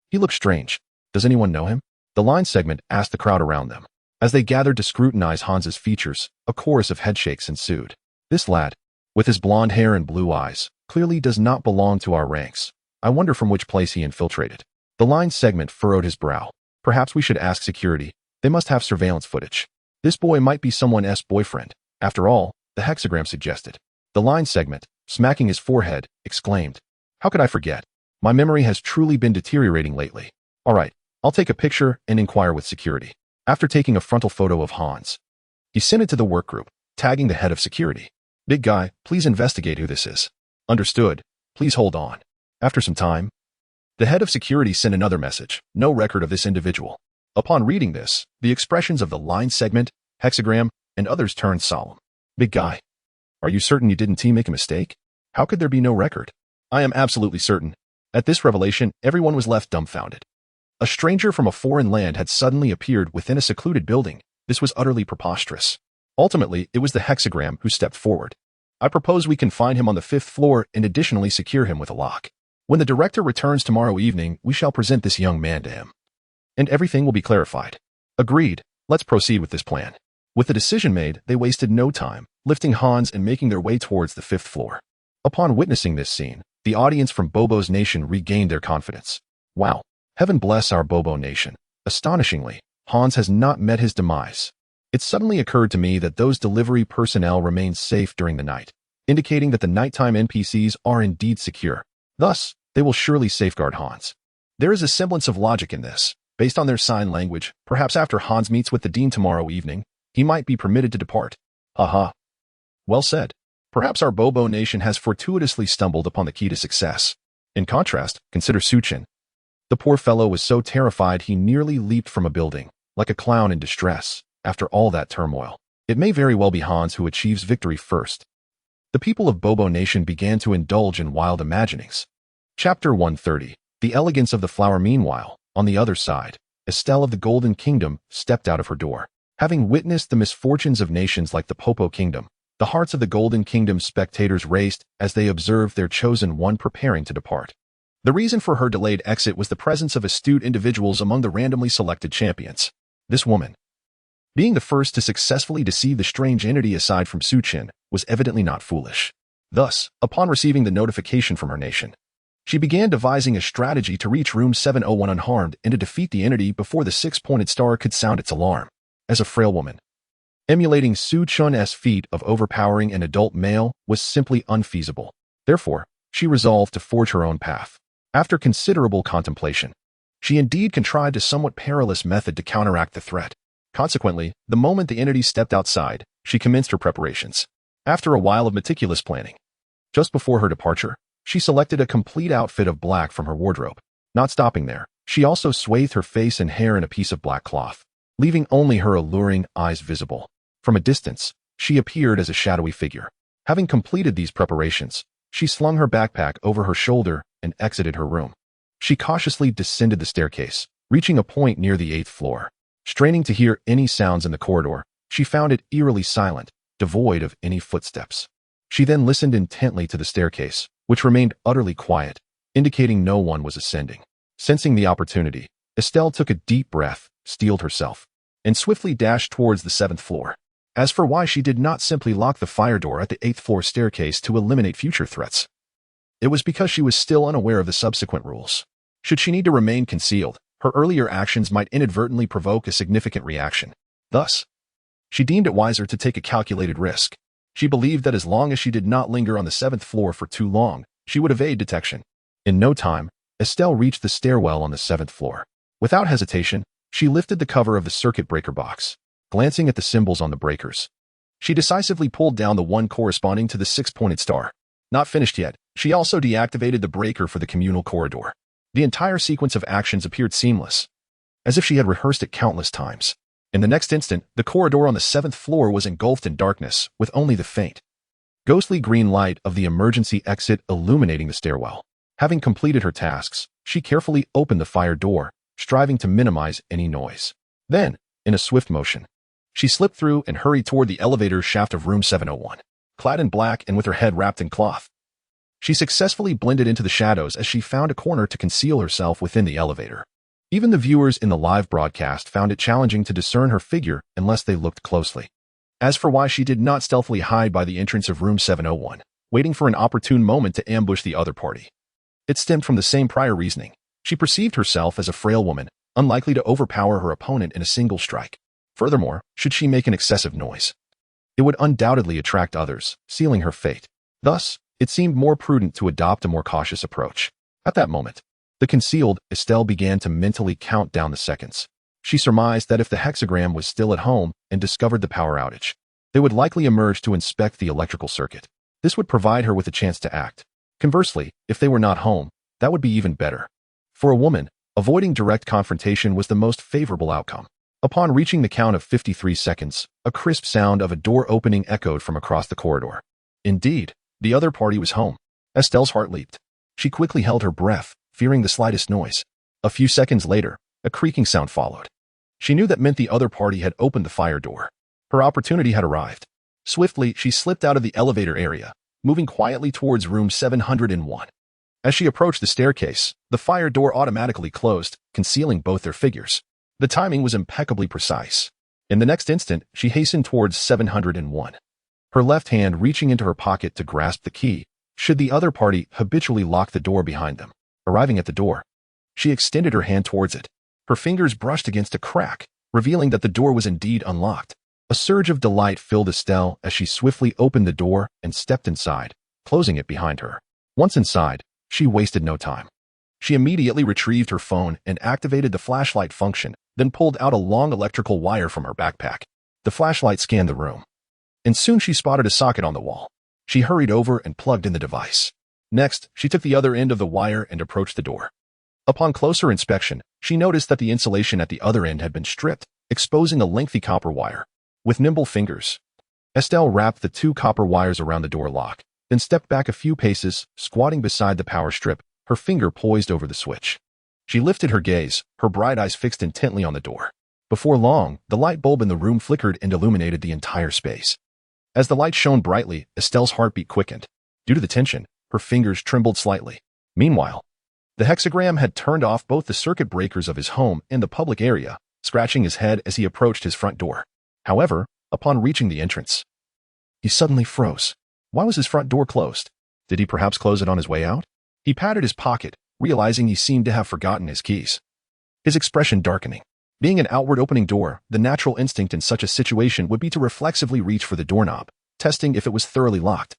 He looks strange. Does anyone know him?" The line segment asked the crowd around them. As they gathered to scrutinize Hans's features, a chorus of headshakes ensued. "This lad, with his blonde hair and blue eyes, clearly does not belong to our ranks. I wonder from which place he infiltrated." The line segment furrowed his brow. "Perhaps we should ask security. They must have surveillance footage. This boy might be someone's boyfriend. After all," the hexagram suggested. The line segment, smacking his forehead, exclaimed, "How could I forget? My memory has truly been deteriorating lately. All right, I'll take a picture and inquire with security." After taking a frontal photo of Hans, he sent it to the workgroup, tagging the head of security. "Big guy, please investigate who this is." "Understood. Please hold on." After some time, the head of security sent another message, "No record of this individual." Upon reading this, the expressions of the line segment, hexagram, and others turned solemn. "Big guy, are you certain you didn't make a mistake? How could there be no record?" "I am absolutely certain." At this revelation, everyone was left dumbfounded. A stranger from a foreign land had suddenly appeared within a secluded building. This was utterly preposterous. Ultimately, it was the hexagram who stepped forward. "I propose we confine him on the 5th floor and additionally secure him with a lock. When the director returns tomorrow evening, we shall present this young man to him, and everything will be clarified." "Agreed. Let's proceed with this plan." With the decision made, they wasted no time, lifting Hans and making their way towards the 5th floor. Upon witnessing this scene, the audience from Bobo's Nation regained their confidence. "Wow. Heaven bless our Bobo Nation." Astonishingly, Hans has not met his demise. It suddenly occurred to me that those delivery personnel remained safe during the night, indicating that the nighttime NPCs are indeed secure. Thus, they will surely safeguard Hans. There is a semblance of logic in this. Based on their sign language, perhaps after Hans meets with the dean tomorrow evening, he might be permitted to depart. Haha. Well said. Perhaps our Bobo Nation has fortuitously stumbled upon the key to success. In contrast, consider Chen. The poor fellow was so terrified he nearly leaped from a building, like a clown in distress, after all that turmoil. It may very well be Hans who achieves victory first. The people of Bobo Nation began to indulge in wild imaginings. Chapter 130. The Elegance of the Flower. Meanwhile, on the other side, Estelle of the Golden Kingdom stepped out of her door. Having witnessed the misfortunes of nations like the Popo Kingdom, the hearts of the Golden Kingdom's spectators raced as they observed their chosen one preparing to depart. The reason for her delayed exit was the presence of astute individuals among the randomly selected champions. This woman, being the first to successfully deceive the strange entity aside from Chen, was evidently not foolish. Thus, upon receiving the notification from her nation, she began devising a strategy to reach room 701 unharmed and to defeat the entity before the six-pointed star could sound its alarm. As a frail woman, emulating Chen's feat of overpowering an adult male was simply unfeasible. Therefore, She resolved to forge her own path. After considerable contemplation, she indeed contrived a somewhat perilous method to counteract the threat. Consequently, the moment the entity stepped outside, she commenced her preparations. After a while of meticulous planning, just before her departure, she selected a complete outfit of black from her wardrobe. Not stopping there, she also swathed her face and hair in a piece of black cloth, leaving only her alluring eyes visible. From a distance, she appeared as a shadowy figure. Having completed these preparations, she slung her backpack over her shoulder and exited her room. She cautiously descended the staircase, reaching a point near the 8th floor. Straining to hear any sounds in the corridor, she found it eerily silent, devoid of any footsteps. She then listened intently to the staircase, which remained utterly quiet, indicating no one was ascending. Sensing the opportunity, Estelle took a deep breath, steeled herself, and swiftly dashed towards the 7th floor. As for why she did not simply lock the fire door at the 8th floor staircase to eliminate future threats, it was because she was still unaware of the subsequent rules. Should she need to remain concealed, her earlier actions might inadvertently provoke a significant reaction. Thus, she deemed it wiser to take a calculated risk. She believed that as long as she did not linger on the 7th floor for too long, she would evade detection. In no time, Estelle reached the stairwell on the 7th floor. Without hesitation, she lifted the cover of the circuit breaker box. Glancing at the symbols on the breakers, she decisively pulled down the one corresponding to the 6-pointed star. Not finished yet, she also deactivated the breaker for the communal corridor. The entire sequence of actions appeared seamless, as if she had rehearsed it countless times. In the next instant, the corridor on the 7th floor was engulfed in darkness, with only the faint, ghostly green light of the emergency exit illuminating the stairwell. Having completed her tasks, she carefully opened the fire door, striving to minimize any noise. Then, in a swift motion, she slipped through and hurried toward the elevator shaft of room 701. Clad in black and with her head wrapped in cloth, she successfully blended into the shadows as she found a corner to conceal herself within the elevator. Even the viewers in the live broadcast found it challenging to discern her figure unless they looked closely. As for why she did not stealthily hide by the entrance of room 701, waiting for an opportune moment to ambush the other party, it stemmed from the same prior reasoning. She perceived herself as a frail woman, unlikely to overpower her opponent in a single strike. Furthermore, should she make an excessive noise, it would undoubtedly attract others, sealing her fate. Thus, it seemed more prudent to adopt a more cautious approach. At that moment, the concealed Estelle began to mentally count down the seconds. She surmised that if the hexagram was still at home and discovered the power outage, they would likely emerge to inspect the electrical circuit. This would provide her with a chance to act. Conversely, if they were not home, that would be even better. For a woman, avoiding direct confrontation was the most favorable outcome. Upon reaching the count of 53 seconds, a crisp sound of a door opening echoed from across the corridor. Indeed, the other party was home. Estelle's heart leaped. She quickly held her breath, fearing the slightest noise. A few seconds later, a creaking sound followed. She knew that meant the other party had opened the fire door. Her opportunity had arrived. Swiftly, she slipped out of the elevator area, moving quietly towards room 701. As she approached the staircase, the fire door automatically closed, concealing both their figures. The timing was impeccably precise. In the next instant, she hastened towards 701, her left hand reaching into her pocket to grasp the key, should the other party habitually lock the door behind them. Arriving at the door, she extended her hand towards it. Her fingers brushed against a crack, revealing that the door was indeed unlocked. A surge of delight filled Estelle as she swiftly opened the door and stepped inside, closing it behind her. Once inside, she wasted no time. She immediately retrieved her phone and activated the flashlight function, then pulled out a long electrical wire from her backpack. The flashlight scanned the room, and soon she spotted a socket on the wall. She hurried over and plugged in the device. Next, she took the other end of the wire and approached the door. Upon closer inspection, she noticed that the insulation at the other end had been stripped, exposing a lengthy copper wire. With nimble fingers, Estelle wrapped the 2 copper wires around the door lock, then stepped back a few paces, squatting beside the power strip, her finger poised over the switch. She lifted her gaze, her bright eyes fixed intently on the door. Before long, the light bulb in the room flickered and illuminated the entire space. As the light shone brightly, Estelle's heartbeat quickened. Due to the tension, her fingers trembled slightly. Meanwhile, the hexagram had turned off both the circuit breakers of his home and the public area, scratching his head as he approached his front door. However, upon reaching the entrance, he suddenly froze. Why was his front door closed? Did he perhaps close it on his way out? He patted his pocket, realizing he seemed to have forgotten his keys. His expression darkening. Being an outward opening door, the natural instinct in such a situation would be to reflexively reach for the doorknob, testing if it was thoroughly locked.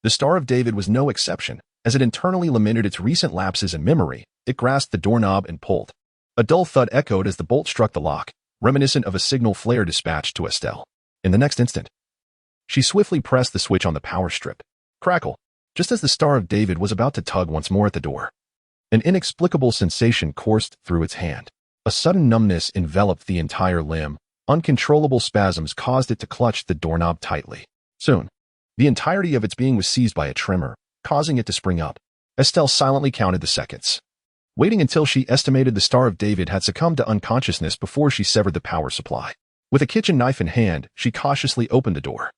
The Star of David was no exception, As it internally lamented its recent lapses in memory, it grasped the doorknob and pulled. A dull thud echoed as the bolt struck the lock, reminiscent of a signal flare dispatched to Estelle. In the next instant, she swiftly pressed the switch on the power strip. Crackle! Just as the Star of David was about to tug once more at the door, an inexplicable sensation coursed through its hand. A sudden numbness enveloped the entire limb. Uncontrollable spasms caused it to clutch the doorknob tightly. Soon, the entirety of its being was seized by a tremor, causing it to spring up. Estelle silently counted the seconds, waiting until she estimated the Star of David had succumbed to unconsciousness before she severed the power supply. With a kitchen knife in hand, she cautiously opened the door.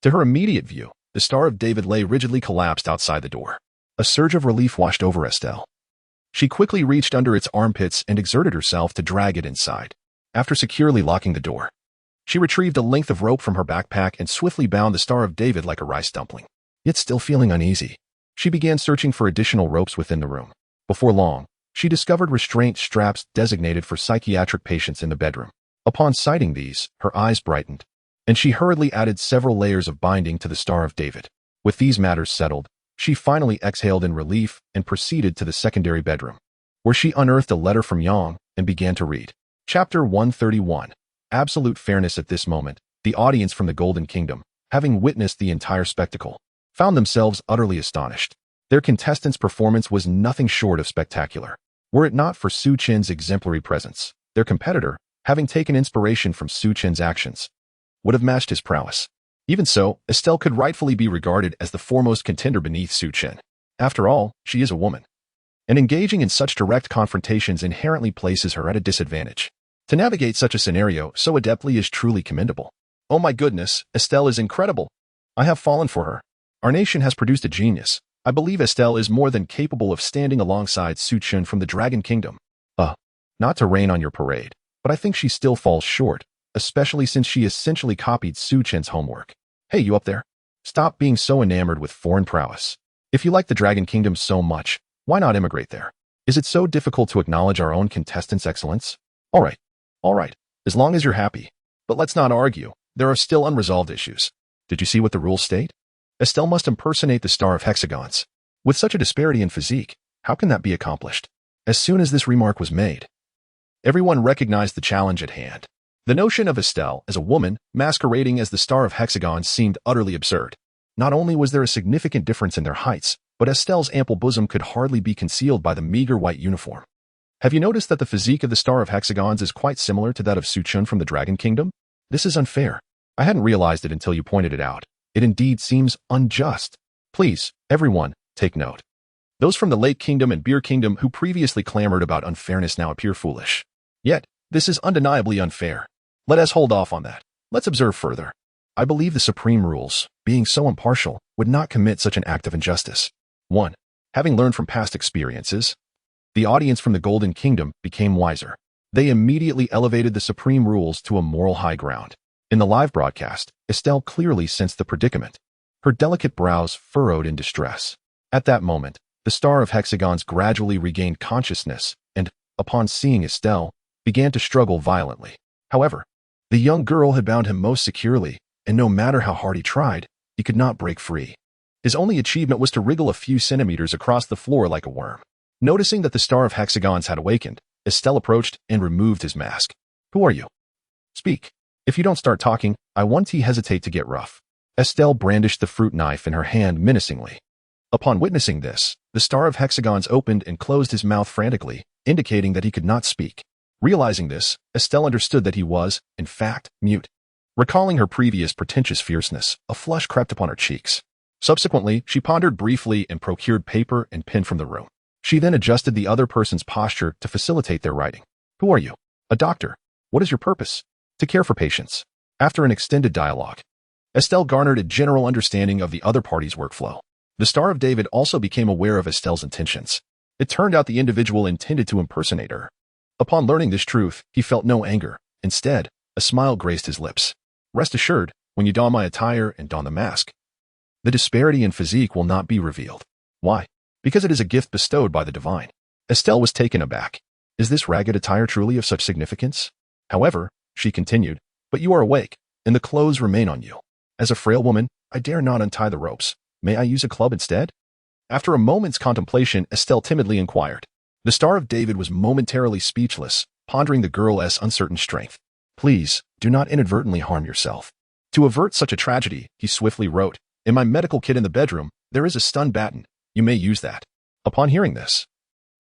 To her immediate view, the Star of David lay rigidly collapsed outside the door. A surge of relief washed over Estelle. She quickly reached under its armpits and exerted herself to drag it inside. After securely locking the door, she retrieved a length of rope from her backpack and swiftly bound the Star of David like a rice dumpling. Yet still feeling uneasy, she began searching for additional ropes within the room. Before long, she discovered restraint straps designated for psychiatric patients in the bedroom. Upon sighting these, her eyes brightened, and she hurriedly added several layers of binding to the Star of David. With these matters settled, she finally exhaled in relief and proceeded to the secondary bedroom, where she unearthed a letter from Yang and began to read. Chapter 131. Absolute fairness. At this moment, the audience from the Golden Kingdom, having witnessed the entire spectacle, found themselves utterly astonished. Their contestant's performance was nothing short of spectacular. Were it not for Su Chen's exemplary presence, their competitor, having taken inspiration from Su Chen's actions, would have matched his prowess. Even so, Estelle could rightfully be regarded as the foremost contender beneath Su Chen. After all, she is a woman, and engaging in such direct confrontations inherently places her at a disadvantage. To navigate such a scenario so adeptly is truly commendable. Oh my goodness, Estelle is incredible. I have fallen for her. Our nation has produced a genius. I believe Estelle is more than capable of standing alongside Su Chen from the Dragon Kingdom. Not to rain on your parade, but I think she still falls short, especially since she essentially copied Su Chen's homework. Hey, you up there? Stop being so enamored with foreign prowess. If you like the Dragon Kingdom so much, why not immigrate there? Is it so difficult to acknowledge our own contestants' excellence? All right, as long as you're happy. But let's not argue. There are still unresolved issues. Did you see what the rules state? Estelle must impersonate the Star of Hexagons. With such a disparity in physique, how can that be accomplished? As soon as this remark was made, everyone recognized the challenge at hand. The notion of Estelle as a woman masquerading as the Star of Hexagons seemed utterly absurd. Not only was there a significant difference in their heights, but Estelle's ample bosom could hardly be concealed by the meager white uniform. Have you noticed that the physique of the Star of Hexagons is quite similar to that of Su Chen from the Dragon Kingdom? This is unfair. I hadn't realized it until you pointed it out. It indeed seems unjust. Please, everyone, take note. Those from the Lake Kingdom and Beer Kingdom who previously clamored about unfairness now appear foolish. Yet, this is undeniably unfair. Let us hold off on that. Let's observe further. I believe the supreme rules, being so impartial, would not commit such an act of injustice. 1. Having learned from past experiences, the audience from the Golden Kingdom became wiser. They immediately elevated the supreme rules to a moral high ground. In the live broadcast, Estelle clearly sensed the predicament. Her delicate brows furrowed in distress. At that moment, the Star of Hexagons gradually regained consciousness and, upon seeing Estelle, began to struggle violently. However, the young girl had bound him most securely, and no matter how hard he tried, he could not break free. His only achievement was to wriggle a few centimeters across the floor like a worm. Noticing that the Star of Hexagons had awakened, Estelle approached and removed his mask. Who are you? Speak. If you don't start talking, I won't hesitate to get rough. Estelle brandished the fruit knife in her hand menacingly. Upon witnessing this, the Star of Hexagons opened and closed his mouth frantically, indicating that he could not speak. Realizing this, Estelle understood that he was, in fact, mute. Recalling her previous pretentious fierceness, a flush crept upon her cheeks. Subsequently, she pondered briefly and procured paper and pen from the room. She then adjusted the other person's posture to facilitate their writing. Who are you? A doctor. What is your purpose? To care for patients. After an extended dialogue, Estelle garnered a general understanding of the other party's workflow. The Star of David also became aware of Estelle's intentions. It turned out the individual intended to impersonate her. Upon learning this truth, he felt no anger. Instead, a smile graced his lips. Rest assured, when you don my attire and don the mask, the disparity in physique will not be revealed. Why? Because it is a gift bestowed by the divine. Estelle was taken aback. Is this ragged attire truly of such significance? However, she continued, but you are awake, and the clothes remain on you. As a frail woman, I dare not untie the ropes. May I use a club instead? After a moment's contemplation, Estelle timidly inquired. The Star of David was momentarily speechless, pondering the girl's uncertain strength. Please, do not inadvertently harm yourself. To avert such a tragedy, he swiftly wrote, in my medical kit in the bedroom, there is a stun baton. You may use that. Upon hearing this,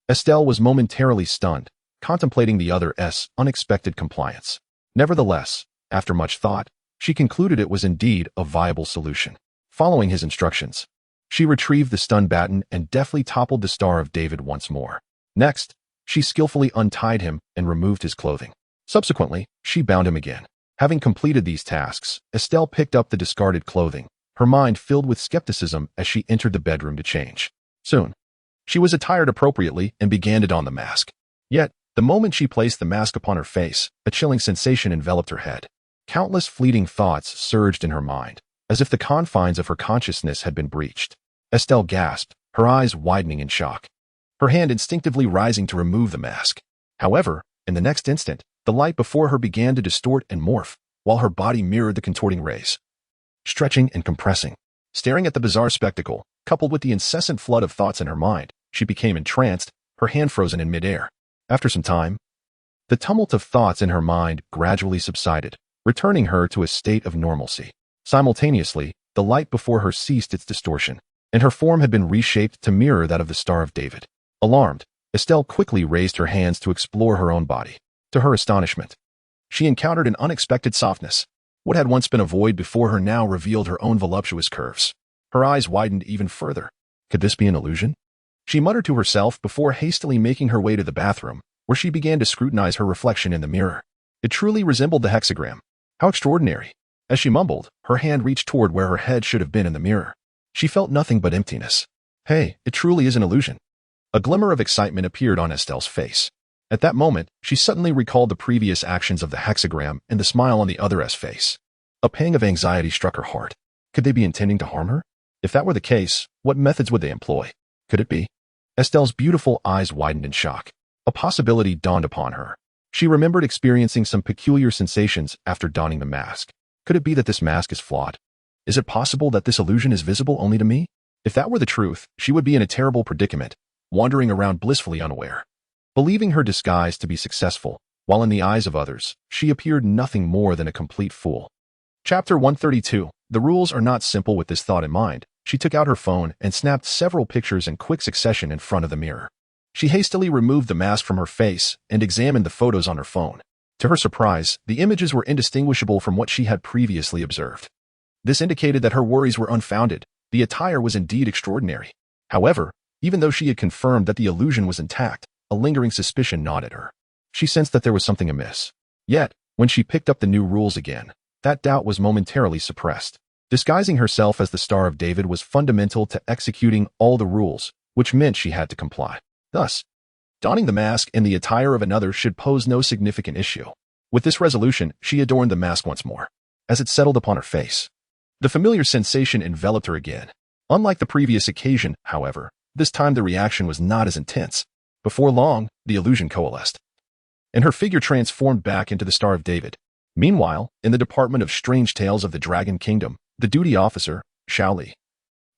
Estelle was momentarily stunned, contemplating the other's unexpected compliance. Nevertheless, after much thought, she concluded it was indeed a viable solution. Following his instructions, she retrieved the stun baton and deftly toppled the Star of David once more. Next, she skillfully untied him and removed his clothing. Subsequently, she bound him again. Having completed these tasks, Estelle picked up the discarded clothing, her mind filled with skepticism as she entered the bedroom to change. Soon, she was attired appropriately and began to don the mask. Yet, the moment she placed the mask upon her face, a chilling sensation enveloped her head. Countless fleeting thoughts surged in her mind, as if the confines of her consciousness had been breached. Estelle gasped, her eyes widening in shock, her hand instinctively rising to remove the mask. However, in the next instant, the light before her began to distort and morph, while her body mirrored the contorting rays. Stretching and compressing. Staring at the bizarre spectacle, coupled with the incessant flood of thoughts in her mind, she became entranced, her hand frozen in midair. After some time, the tumult of thoughts in her mind gradually subsided, returning her to a state of normalcy. Simultaneously, the light before her ceased its distortion, and her form had been reshaped to mirror that of the Star of David. Alarmed, Estelle quickly raised her hands to explore her own body. To her astonishment, she encountered an unexpected softness. What had once been a void before her now revealed her own voluptuous curves. Her eyes widened even further. Could this be an illusion? She muttered to herself before hastily making her way to the bathroom, where she began to scrutinize her reflection in the mirror. It truly resembled the hexagram. How extraordinary! As she mumbled, her hand reached toward where her head should have been in the mirror. She felt nothing but emptiness. Hey, it truly is an illusion. A glimmer of excitement appeared on Estelle's face. At that moment, she suddenly recalled the previous actions of the hexagram and the smile on the other's face. A pang of anxiety struck her heart. Could they be intending to harm her? If that were the case, what methods would they employ? Could it be? Estelle's beautiful eyes widened in shock. A possibility dawned upon her. She remembered experiencing some peculiar sensations after donning the mask. Could it be that this mask is flawed? Is it possible that this illusion is visible only to me? If that were the truth, she would be in a terrible predicament, wandering around blissfully unaware. Believing her disguise to be successful, while in the eyes of others, she appeared nothing more than a complete fool. Chapter 132. The rules are not simple. With this thought in mind, she took out her phone and snapped several pictures in quick succession in front of the mirror. She hastily removed the mask from her face and examined the photos on her phone. To her surprise, the images were indistinguishable from what she had previously observed. This indicated that her worries were unfounded. The attire was indeed extraordinary. However, even though she had confirmed that the illusion was intact, a lingering suspicion gnawed at her. She sensed that there was something amiss. Yet, when she picked up the new rules again, that doubt was momentarily suppressed. Disguising herself as the Star of David was fundamental to executing all the rules, which meant she had to comply. Thus, donning the mask and the attire of another should pose no significant issue. With this resolution, she adorned the mask once more. As it settled upon her face, the familiar sensation enveloped her again. Unlike the previous occasion, however, this time the reaction was not as intense. Before long, the illusion coalesced, and her figure transformed back into the Star of David. Meanwhile, in the Department of Strange Tales of the Dragon Kingdom, the duty officer, Xiaoli,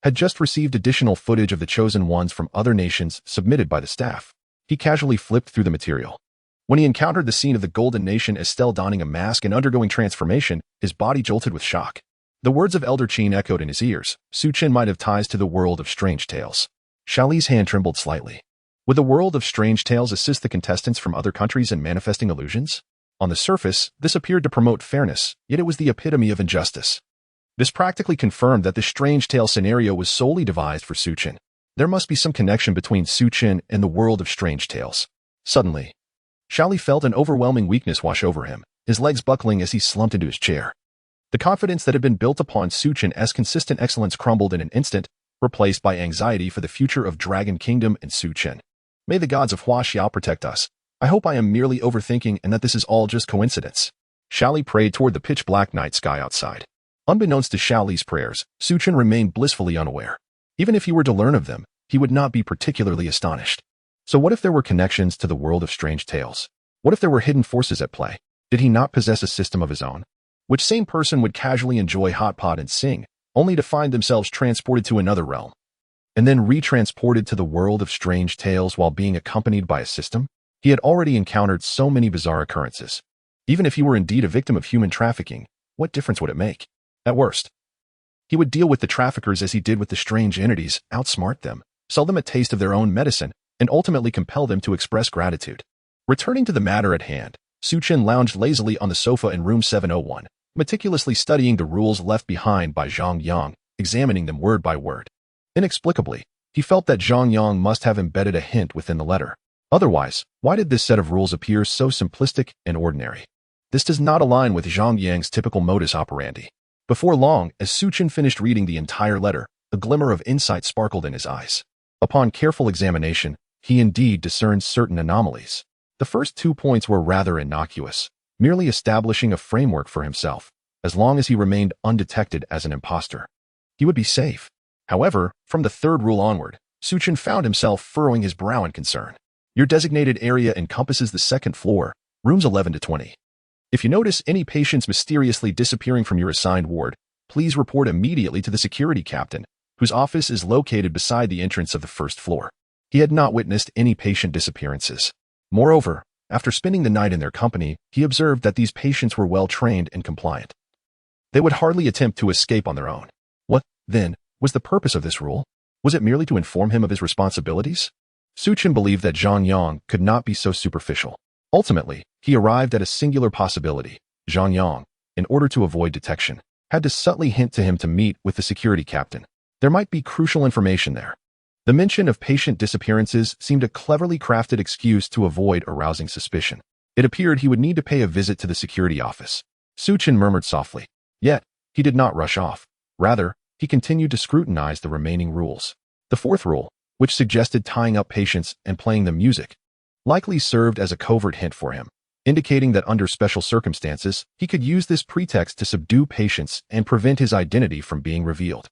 had just received additional footage of the chosen ones from other nations submitted by the staff. He casually flipped through the material. When he encountered the scene of the Golden Nation Estelle donning a mask and undergoing transformation, his body jolted with shock. The words of Elder Chen echoed in his ears. Chen might have ties to the world of strange tales. Xiaoli's hand trembled slightly. Would the world of strange tales assist the contestants from other countries in manifesting illusions? On the surface, this appeared to promote fairness, yet it was the epitome of injustice. This practically confirmed that the strange tale scenario was solely devised for Chen. There must be some connection between Chen and the world of strange tales. Suddenly, Xiaoli felt an overwhelming weakness wash over him, his legs buckling as he slumped into his chair. The confidence that had been built upon Chen's consistent excellence crumbled in an instant, replaced by anxiety for the future of Dragon Kingdom and Chen. May the gods of Hua Xiao protect us. I hope I am merely overthinking and that this is all just coincidence. Xiaoli prayed toward the pitch-black night sky outside. Unbeknownst to Xiaoli's prayers, Chen remained blissfully unaware. Even if he were to learn of them, he would not be particularly astonished. So what if there were connections to the world of strange tales? What if there were hidden forces at play? Did he not possess a system of his own? Which sane person would casually enjoy hot pot and sing, only to find themselves transported to another realm? and then retransported to the world of strange tales while being accompanied by a system? He had already encountered so many bizarre occurrences. Even if he were indeed a victim of human trafficking, what difference would it make? At worst, he would deal with the traffickers as he did with the strange entities, outsmart them, sell them a taste of their own medicine, and ultimately compel them to express gratitude. Returning to the matter at hand, Chen lounged lazily on the sofa in room 701, meticulously studying the rules left behind by Zhang Yang, examining them word by word. Inexplicably, he felt that Zhang Yang must have embedded a hint within the letter. Otherwise, why did this set of rules appear so simplistic and ordinary? This does not align with Zhang Yang's typical modus operandi. Before long, as Chen finished reading the entire letter, a glimmer of insight sparkled in his eyes. Upon careful examination, he indeed discerned certain anomalies. The first 2 points were rather innocuous, merely establishing a framework for himself. As long as he remained undetected as an imposter, he would be safe. However, from the third rule onward, Chen found himself furrowing his brow in concern. Your designated area encompasses the second floor, rooms 11 to 20. If you notice any patients mysteriously disappearing from your assigned ward, please report immediately to the security captain, whose office is located beside the entrance of the first floor. He had not witnessed any patient disappearances. Moreover, after spending the night in their company, he observed that these patients were well trained and compliant. They would hardly attempt to escape on their own. What, then, was the purpose of this rule? Was it merely to inform him of his responsibilities? Chen believed that Zhang Yang could not be so superficial. Ultimately, he arrived at a singular possibility. Zhang Yang, in order to avoid detection, had to subtly hint to him to meet with the security captain. There might be crucial information there. The mention of patient disappearances seemed a cleverly crafted excuse to avoid arousing suspicion. It appeared he would need to pay a visit to the security office. Chen murmured softly. Yet, he did not rush off. Rather, he continued to scrutinize the remaining rules. The fourth rule, which suggested tying up patients and playing them music, likely served as a covert hint for him, indicating that under special circumstances, he could use this pretext to subdue patients and prevent his identity from being revealed.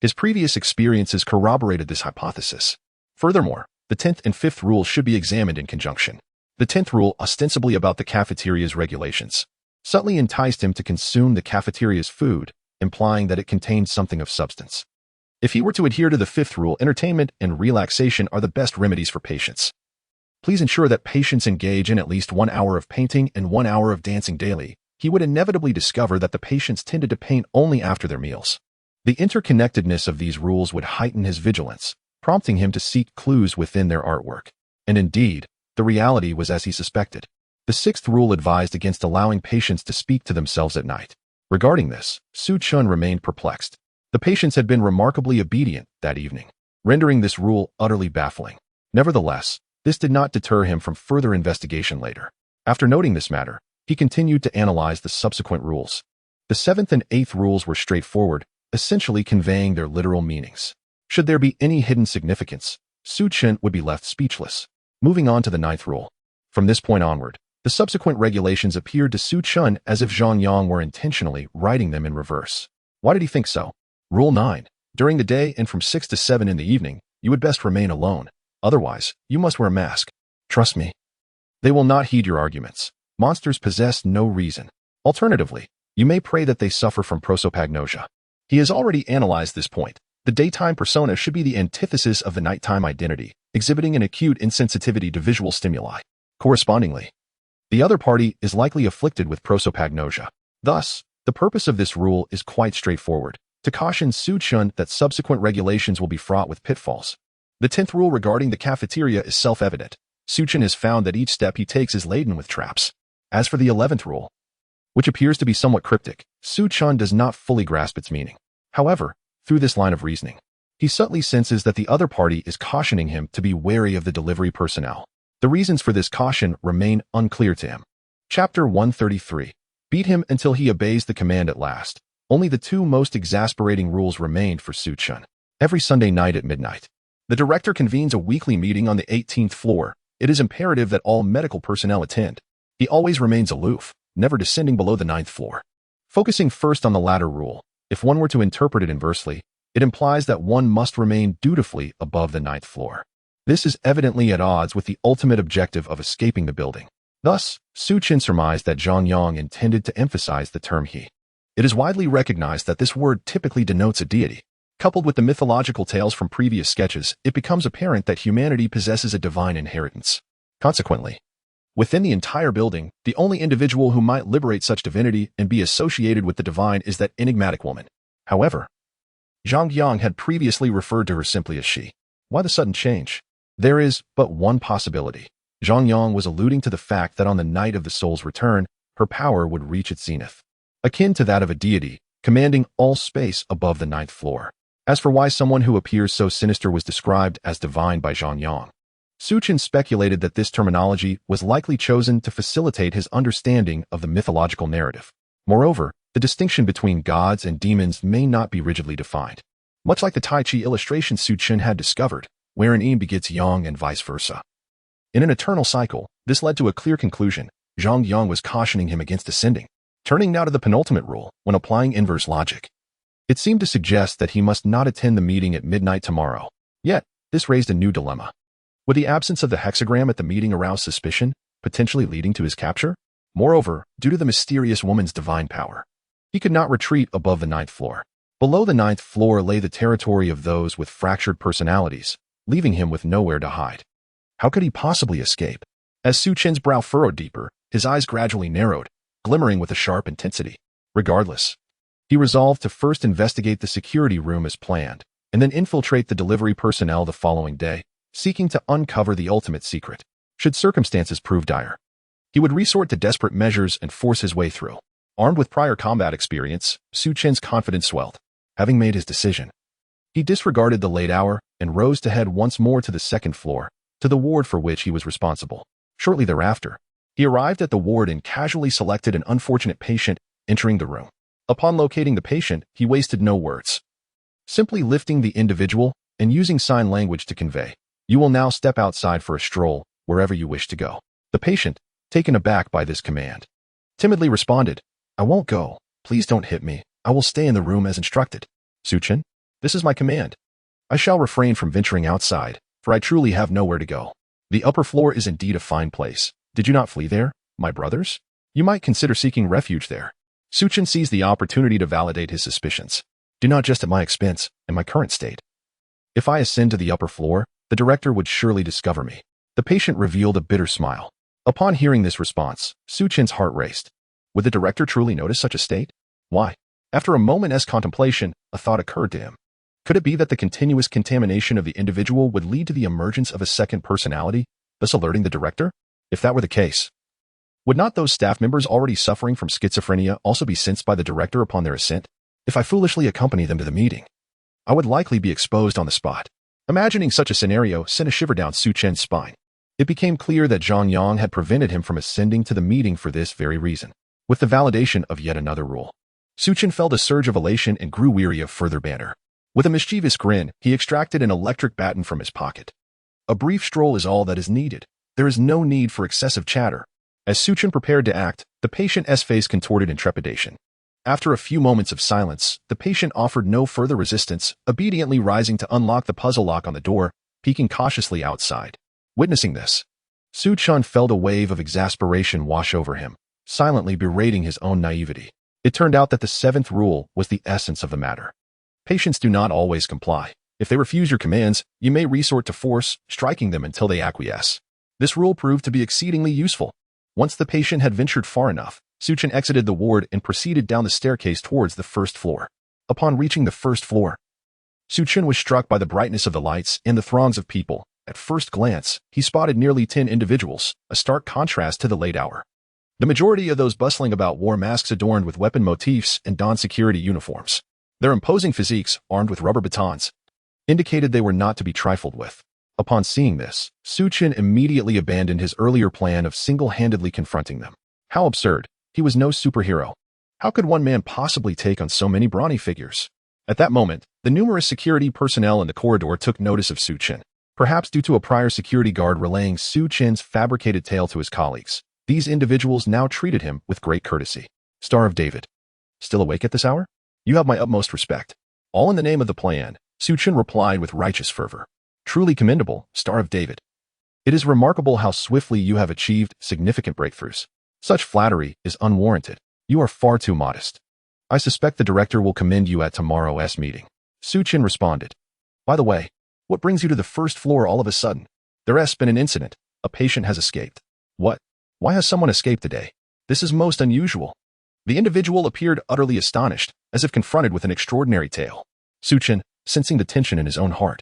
His previous experiences corroborated this hypothesis. Furthermore, the 10th and 5th rules should be examined in conjunction. The 10th rule, ostensibly about the cafeteria's regulations, subtly enticed him to consume the cafeteria's food, implying that it contained something of substance. If he were to adhere to the 5th rule, entertainment and relaxation are the best remedies for patients. Please ensure that patients engage in at least 1 hour of painting and 1 hour of dancing daily. He would inevitably discover that the patients tended to paint only after their meals. The interconnectedness of these rules would heighten his vigilance, prompting him to seek clues within their artwork. And indeed, the reality was as he suspected. The 6th rule advised against allowing patients to speak to themselves at night. Regarding this, Chen remained perplexed. The patients had been remarkably obedient that evening, rendering this rule utterly baffling. Nevertheless, this did not deter him from further investigation later. After noting this matter, he continued to analyze the subsequent rules. The 7th and 8th rules were straightforward, essentially conveying their literal meanings. Should there be any hidden significance, Chen would be left speechless. Moving on to the 9th rule. From this point onward, the subsequent regulations appeared to Chen as if Zhang Yang were intentionally writing them in reverse. Why did he think so? Rule 9. During the day and from 6 to 7 in the evening, you would best remain alone. Otherwise, you must wear a mask. Trust me. They will not heed your arguments. Monsters possess no reason. Alternatively, you may pray that they suffer from prosopagnosia. He has already analyzed this point. The daytime persona should be the antithesis of the nighttime identity, exhibiting an acute insensitivity to visual stimuli. Correspondingly, the other party is likely afflicted with prosopagnosia. Thus, the purpose of this rule is quite straightforward, to caution Chen that subsequent regulations will be fraught with pitfalls. The 10th rule regarding the cafeteria is self-evident. Chen has found that each step he takes is laden with traps. As for the 11th rule, which appears to be somewhat cryptic, Chen does not fully grasp its meaning. However, through this line of reasoning, he subtly senses that the other party is cautioning him to be wary of the delivery personnel. The reasons for this caution remain unclear to him. Chapter 133. Beat him until he obeys the command at last. Only the 2 most exasperating rules remained for Chen. Every Sunday night at midnight, the director convenes a weekly meeting on the 18th floor. It is imperative that all medical personnel attend. He always remains aloof, never descending below the 9th floor. Focusing first on the latter rule, if one were to interpret it inversely, it implies that one must remain dutifully above the 9th floor. This is evidently at odds with the ultimate objective of escaping the building. Thus, Chen surmised that Zhang Yang intended to emphasize the term he. It is widely recognized that this word typically denotes a deity. Coupled with the mythological tales from previous sketches, it becomes apparent that humanity possesses a divine inheritance. Consequently, within the entire building, the only individual who might liberate such divinity and be associated with the divine is that enigmatic woman. However, Zhang Yang had previously referred to her simply as she. Why the sudden change? There is but one possibility. Zhang Yang was alluding to the fact that on the night of the soul's return, her power would reach its zenith, akin to that of a deity, commanding all space above the ninth floor. As for why someone who appears so sinister was described as divine by Zhang Yang, Chen speculated that this terminology was likely chosen to facilitate his understanding of the mythological narrative. Moreover, the distinction between gods and demons may not be rigidly defined. Much like the Tai Chi illustration Chen had discovered, wherein yin begets yang and vice versa. In an eternal cycle, this led to a clear conclusion. Zhang Yang was cautioning him against ascending. Turning now to the penultimate rule, when applying inverse logic, it seemed to suggest that he must not attend the meeting at midnight tomorrow. Yet, this raised a new dilemma. Would the absence of the hexagram at the meeting arouse suspicion, potentially leading to his capture? Moreover, due to the mysterious woman's divine power, he could not retreat above the ninth floor. Below the ninth floor lay the territory of those with fractured personalities, leaving him with nowhere to hide. How could he possibly escape? As Chen's brow furrowed deeper, his eyes gradually narrowed, glimmering with a sharp intensity. Regardless, he resolved to first investigate the security room as planned, and then infiltrate the delivery personnel the following day, seeking to uncover the ultimate secret. Should circumstances prove dire, he would resort to desperate measures and force his way through. Armed with prior combat experience, Chen's confidence swelled. Having made his decision, he disregarded the late hour and rose to head once more to the second floor, to the ward for which he was responsible. Shortly thereafter, he arrived at the ward and casually selected an unfortunate patient entering the room. Upon locating the patient, he wasted no words, simply lifting the individual and using sign language to convey, "You will now step outside for a stroll, wherever you wish to go." The patient, taken aback by this command, timidly responded, "I won't go. Please don't hit me. I will stay in the room as instructed." "Chen, this is my command. I shall refrain from venturing outside, for I truly have nowhere to go. The upper floor is indeed a fine place. Did you not flee there, my brothers? You might consider seeking refuge there." Chen seized the opportunity to validate his suspicions. "Do not jest at my expense, in my current state. If I ascend to the upper floor, the director would surely discover me." The patient revealed a bitter smile. Upon hearing this response, Chen's heart raced. Would the director truly notice such a state? Why? After a moment's contemplation, a thought occurred to him. Could it be that the continuous contamination of the individual would lead to the emergence of a second personality, thus alerting the director? If that were the case, would not those staff members already suffering from schizophrenia also be sensed by the director upon their ascent? If I foolishly accompany them to the meeting, I would likely be exposed on the spot. Imagining such a scenario sent a shiver down Chen's spine. It became clear that Zhang Yang had prevented him from ascending to the meeting for this very reason. With the validation of yet another rule, Chen felt a surge of elation and grew weary of further banter. With a mischievous grin, he extracted an electric baton from his pocket. A brief stroll is all that is needed. There is no need for excessive chatter. As Chen prepared to act, the patient's face contorted in trepidation. After a few moments of silence, the patient offered no further resistance, obediently rising to unlock the puzzle lock on the door, peeking cautiously outside. Witnessing this, Chen felt a wave of exasperation wash over him, silently berating his own naivety. It turned out that the seventh rule was the essence of the matter. Patients do not always comply. If they refuse your commands, you may resort to force, striking them until they acquiesce. This rule proved to be exceedingly useful. Once the patient had ventured far enough, Chen exited the ward and proceeded down the staircase towards the first floor. Upon reaching the first floor, Chen was struck by the brightness of the lights and the throngs of people. At first glance, he spotted nearly 10 individuals, a stark contrast to the late hour. The majority of those bustling about wore masks adorned with weapon motifs and donned security uniforms. Their imposing physiques, armed with rubber batons, indicated they were not to be trifled with. Upon seeing this, Chen immediately abandoned his earlier plan of single-handedly confronting them. How absurd. He was no superhero. How could one man possibly take on so many brawny figures? At that moment, the numerous security personnel in the corridor took notice of Chen. Perhaps due to a prior security guard relaying Chen's fabricated tale to his colleagues, these individuals now treated him with great courtesy. Star of David. Still awake at this hour? You have my utmost respect. All in the name of the plan, Chen replied with righteous fervor. Truly commendable, Star of David. It is remarkable how swiftly you have achieved significant breakthroughs. Such flattery is unwarranted. You are far too modest. I suspect the director will commend you at tomorrow's meeting. Chen responded. By the way, what brings you to the first floor all of a sudden? There's been an incident. A patient has escaped. What? Why has someone escaped today? This is most unusual. The individual appeared utterly astonished, as if confronted with an extraordinary tale. Chen, sensing the tension in his own heart,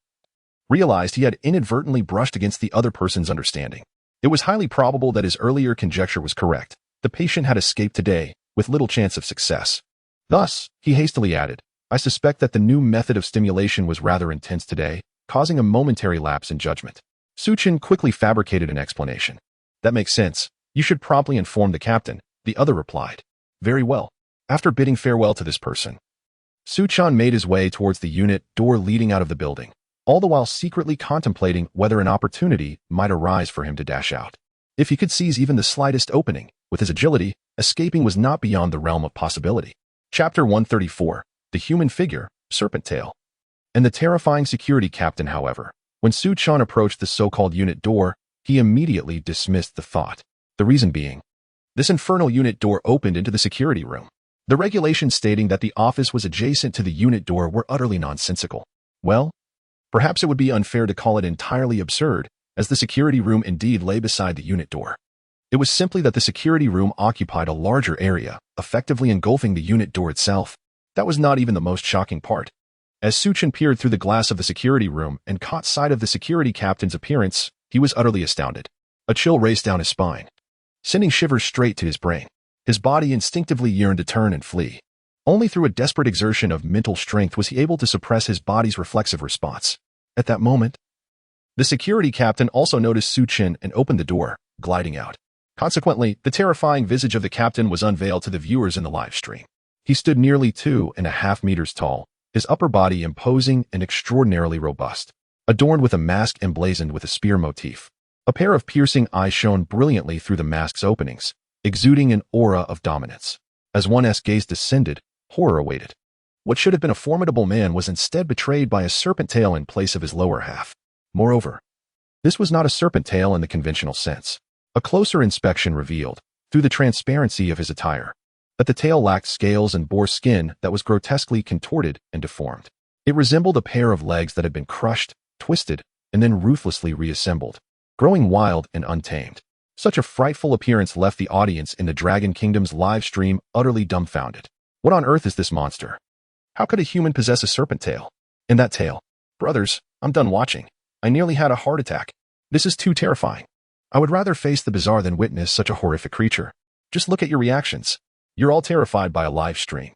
realized he had inadvertently brushed against the other person's understanding. It was highly probable that his earlier conjecture was correct. The patient had escaped today, with little chance of success. Thus, he hastily added, I suspect that the new method of stimulation was rather intense today, causing a momentary lapse in judgment. Chen quickly fabricated an explanation. That makes sense. You should promptly inform the captain, the other replied. Very well. After bidding farewell to this person, Chen made his way towards the unit door leading out of the building, all the while secretly contemplating whether an opportunity might arise for him to dash out. If he could seize even the slightest opening, with his agility, escaping was not beyond the realm of possibility. Chapter 134. The human figure, serpent tail. And the terrifying security captain, however, when Chen approached the so-called unit door, he immediately dismissed the thought. The reason being, this infernal unit door opened into the security room. The regulations stating that the office was adjacent to the unit door were utterly nonsensical. Well, perhaps it would be unfair to call it entirely absurd, as the security room indeed lay beside the unit door. It was simply that the security room occupied a larger area, effectively engulfing the unit door itself. That was not even the most shocking part. As Chen peered through the glass of the security room and caught sight of the security captain's appearance, he was utterly astounded. A chill raced down his spine, sending shivers straight to his brain. His body instinctively yearned to turn and flee. Only through a desperate exertion of mental strength was he able to suppress his body's reflexive response. At that moment, the security captain also noticed Chen and opened the door, gliding out. Consequently, the terrifying visage of the captain was unveiled to the viewers in the live stream. He stood nearly 2.5 meters tall, his upper body imposing and extraordinarily robust, adorned with a mask emblazoned with a spear motif. A pair of piercing eyes shone brilliantly through the mask's openings, exuding an aura of dominance. As one's gaze descended, horror awaited. What should have been a formidable man was instead betrayed by a serpent tail in place of his lower half. Moreover, this was not a serpent tail in the conventional sense. A closer inspection revealed, through the transparency of his attire, that the tail lacked scales and bore skin that was grotesquely contorted and deformed. It resembled a pair of legs that had been crushed, twisted, and then ruthlessly reassembled, growing wild and untamed. Such a frightful appearance left the audience in the Dragon Kingdom's live stream utterly dumbfounded. What on earth is this monster? How could a human possess a serpent tail? And that tail? Brothers, I'm done watching. I nearly had a heart attack. This is too terrifying. I would rather face the bizarre than witness such a horrific creature. Just look at your reactions. You're all terrified by a live stream.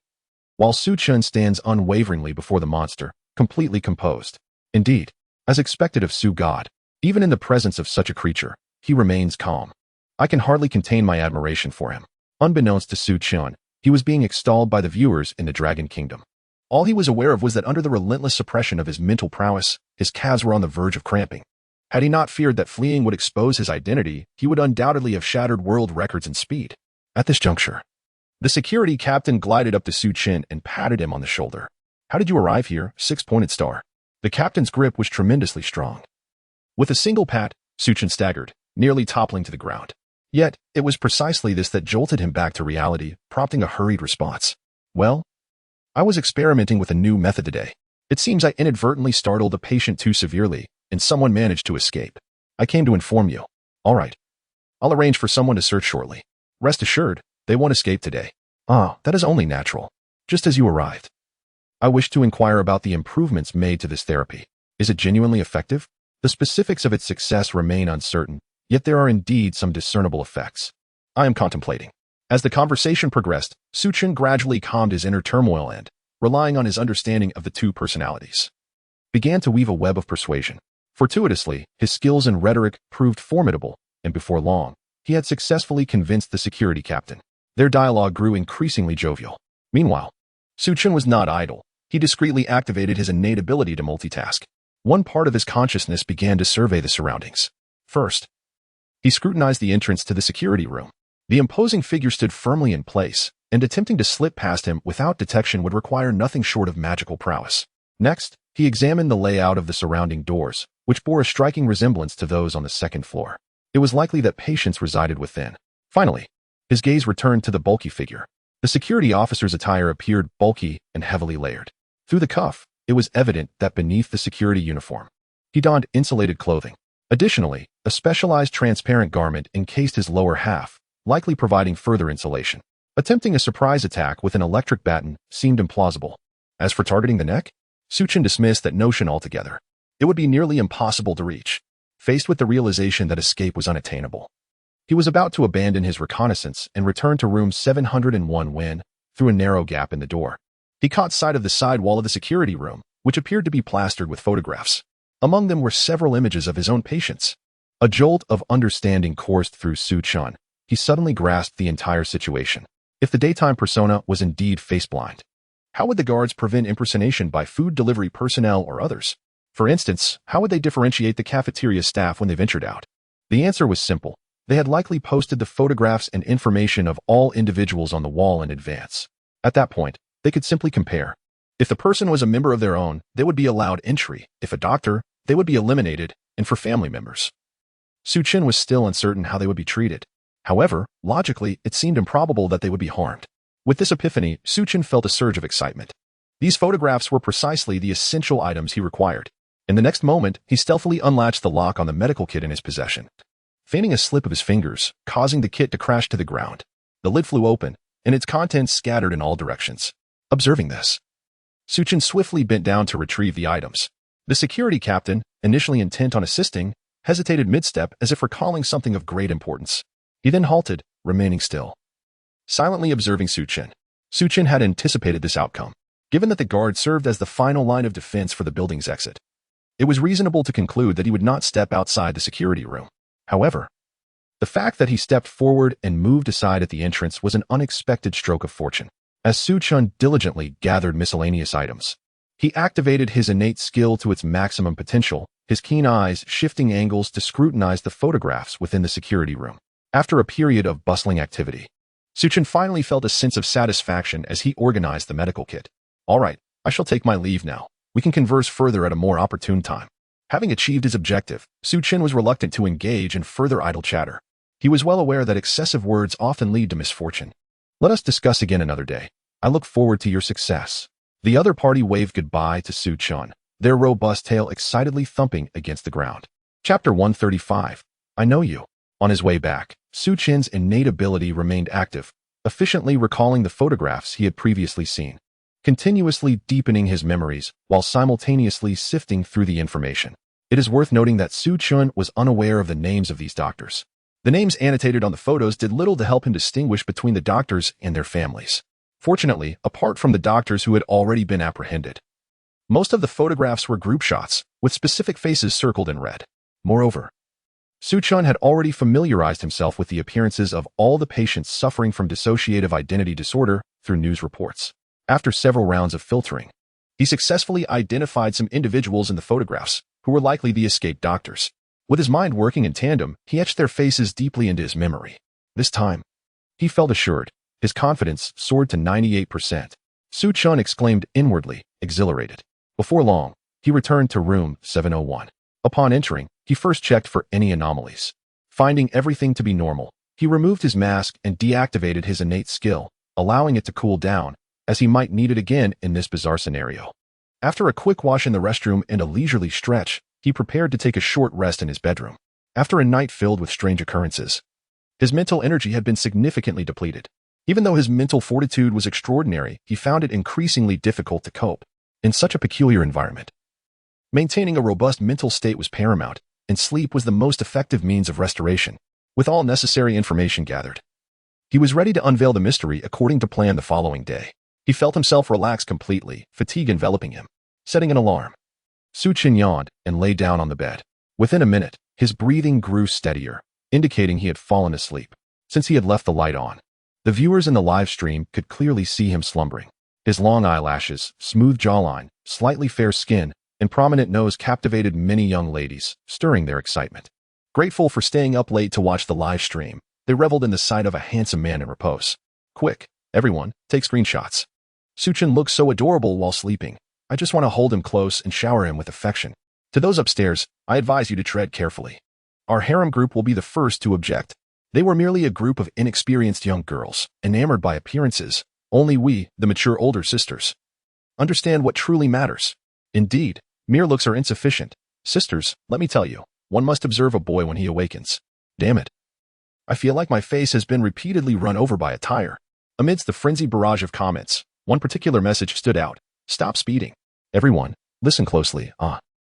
While Chen stands unwaveringly before the monster, completely composed. Indeed, as expected of God, even in the presence of such a creature, he remains calm. I can hardly contain my admiration for him. Unbeknownst to Chen, he was being extolled by the viewers in the Dragon Kingdom. All he was aware of was that under the relentless suppression of his mental prowess, his calves were on the verge of cramping. Had he not feared that fleeing would expose his identity, he would undoubtedly have shattered world records in speed. At this juncture, the security captain glided up to Chen and patted him on the shoulder. How did you arrive here, six-pointed star? The captain's grip was tremendously strong. With a single pat, Chen staggered, nearly toppling to the ground. Yet, it was precisely this that jolted him back to reality, prompting a hurried response. Well, I was experimenting with a new method today. It seems I inadvertently startled a patient too severely, and someone managed to escape. I came to inform you. All right. I'll arrange for someone to search shortly. Rest assured, they won't escape today. Ah, that is only natural. Just as you arrived. I wish to inquire about the improvements made to this therapy. Is it genuinely effective? The specifics of its success remain uncertain, yet there are indeed some discernible effects. I am contemplating. As the conversation progressed, Chen gradually calmed his inner turmoil and, relying on his understanding of the two personalities, began to weave a web of persuasion. Fortuitously, his skills in rhetoric proved formidable, and before long, he had successfully convinced the security captain. Their dialogue grew increasingly jovial. Meanwhile, Chen was not idle. He discreetly activated his innate ability to multitask. One part of his consciousness began to survey the surroundings. First, he scrutinized the entrance to the security room. The imposing figure stood firmly in place, and attempting to slip past him without detection would require nothing short of magical prowess. Next, he examined the layout of the surrounding doors, which bore a striking resemblance to those on the second floor. It was likely that patients resided within. Finally, his gaze returned to the bulky figure. The security officer's attire appeared bulky and heavily layered. Through the cuff, it was evident that beneath the security uniform, he donned insulated clothing. Additionally, a specialized transparent garment encased his lower half, likely providing further insulation. Attempting a surprise attack with an electric baton seemed implausible. As for targeting the neck, Chen dismissed that notion altogether. It would be nearly impossible to reach. Faced with the realization that escape was unattainable, he was about to abandon his reconnaissance and return to room 701 when, through a narrow gap in the door, he caught sight of the side wall of the security room, which appeared to be plastered with photographs. Among them were several images of his own patients. A jolt of understanding coursed through Chen. He suddenly grasped the entire situation. If the daytime persona was indeed face-blind, how would the guards prevent impersonation by food delivery personnel or others? For instance, how would they differentiate the cafeteria staff when they ventured out? The answer was simple. They had likely posted the photographs and information of all individuals on the wall in advance. At that point, they could simply compare. If the person was a member of their own, they would be allowed entry. If a doctor, they would be eliminated, and for family members. Chen was still uncertain how they would be treated. However, logically, it seemed improbable that they would be harmed. With this epiphany, Chen felt a surge of excitement. These photographs were precisely the essential items he required. In the next moment, he stealthily unlatched the lock on the medical kit in his possession, feigning a slip of his fingers, causing the kit to crash to the ground. The lid flew open, and its contents scattered in all directions. Observing this, Chen swiftly bent down to retrieve the items. The security captain, initially intent on assisting, hesitated mid-step as if recalling something of great importance. He then halted, remaining still, silently observing Chen. Chen had anticipated this outcome. Given that the guard served as the final line of defense for the building's exit, it was reasonable to conclude that he would not step outside the security room. However, the fact that he stepped forward and moved aside at the entrance was an unexpected stroke of fortune. As Chen diligently gathered miscellaneous items, he activated his innate skill to its maximum potential, his keen eyes shifting angles to scrutinize the photographs within the security room. After a period of bustling activity, Chen finally felt a sense of satisfaction as he organized the medical kit. All right, I shall take my leave now. We can converse further at a more opportune time. Having achieved his objective, Chen was reluctant to engage in further idle chatter. He was well aware that excessive words often lead to misfortune. Let us discuss again another day. I look forward to your success. The other party waved goodbye to Chen, their robust tail excitedly thumping against the ground. Chapter 135. I know you. On his way back, Chen's innate ability remained active, efficiently recalling the photographs he had previously seen, continuously deepening his memories while simultaneously sifting through the information. It is worth noting that Chen was unaware of the names of these doctors. The names annotated on the photos did little to help him distinguish between the doctors and their families. Fortunately, apart from the doctors who had already been apprehended, most of the photographs were group shots, with specific faces circled in red. Moreover, Chen had already familiarized himself with the appearances of all the patients suffering from dissociative identity disorder through news reports. After several rounds of filtering, he successfully identified some individuals in the photographs who were likely the escaped doctors. With his mind working in tandem, he etched their faces deeply into his memory. This time, he felt assured. His confidence soared to 98%. Chen exclaimed inwardly, exhilarated. Before long, he returned to room 701. Upon entering, he first checked for any anomalies. Finding everything to be normal, he removed his mask and deactivated his innate skill, allowing it to cool down, as he might need it again in this bizarre scenario. After a quick wash in the restroom and a leisurely stretch, he prepared to take a short rest in his bedroom. After a night filled with strange occurrences, his mental energy had been significantly depleted. Even though his mental fortitude was extraordinary, he found it increasingly difficult to cope in such a peculiar environment. Maintaining a robust mental state was paramount, and sleep was the most effective means of restoration. With all necessary information gathered, he was ready to unveil the mystery according to plan the following day. He felt himself relax completely, fatigue enveloping him. Setting an alarm, Chen yawned and lay down on the bed. Within a minute, his breathing grew steadier, indicating he had fallen asleep. Since he had left the light on, the viewers in the live stream could clearly see him slumbering. His long eyelashes, smooth jawline, slightly fair skin, and prominent nose captivated many young ladies, stirring their excitement. Grateful for staying up late to watch the live stream, they reveled in the sight of a handsome man in repose. Quick, everyone, take screenshots. Chen looks so adorable while sleeping. I just want to hold him close and shower him with affection. To those upstairs, I advise you to tread carefully. Our harem group will be the first to object. They were merely a group of inexperienced young girls, enamored by appearances. Only we, the mature older sisters, understand what truly matters. Indeed, mere looks are insufficient. Sisters, let me tell you, one must observe a boy when he awakens. Damn it. I feel like my face has been repeatedly run over by a tire. Amidst the frenzied barrage of comments, one particular message stood out. Stop speeding. Everyone, listen closely.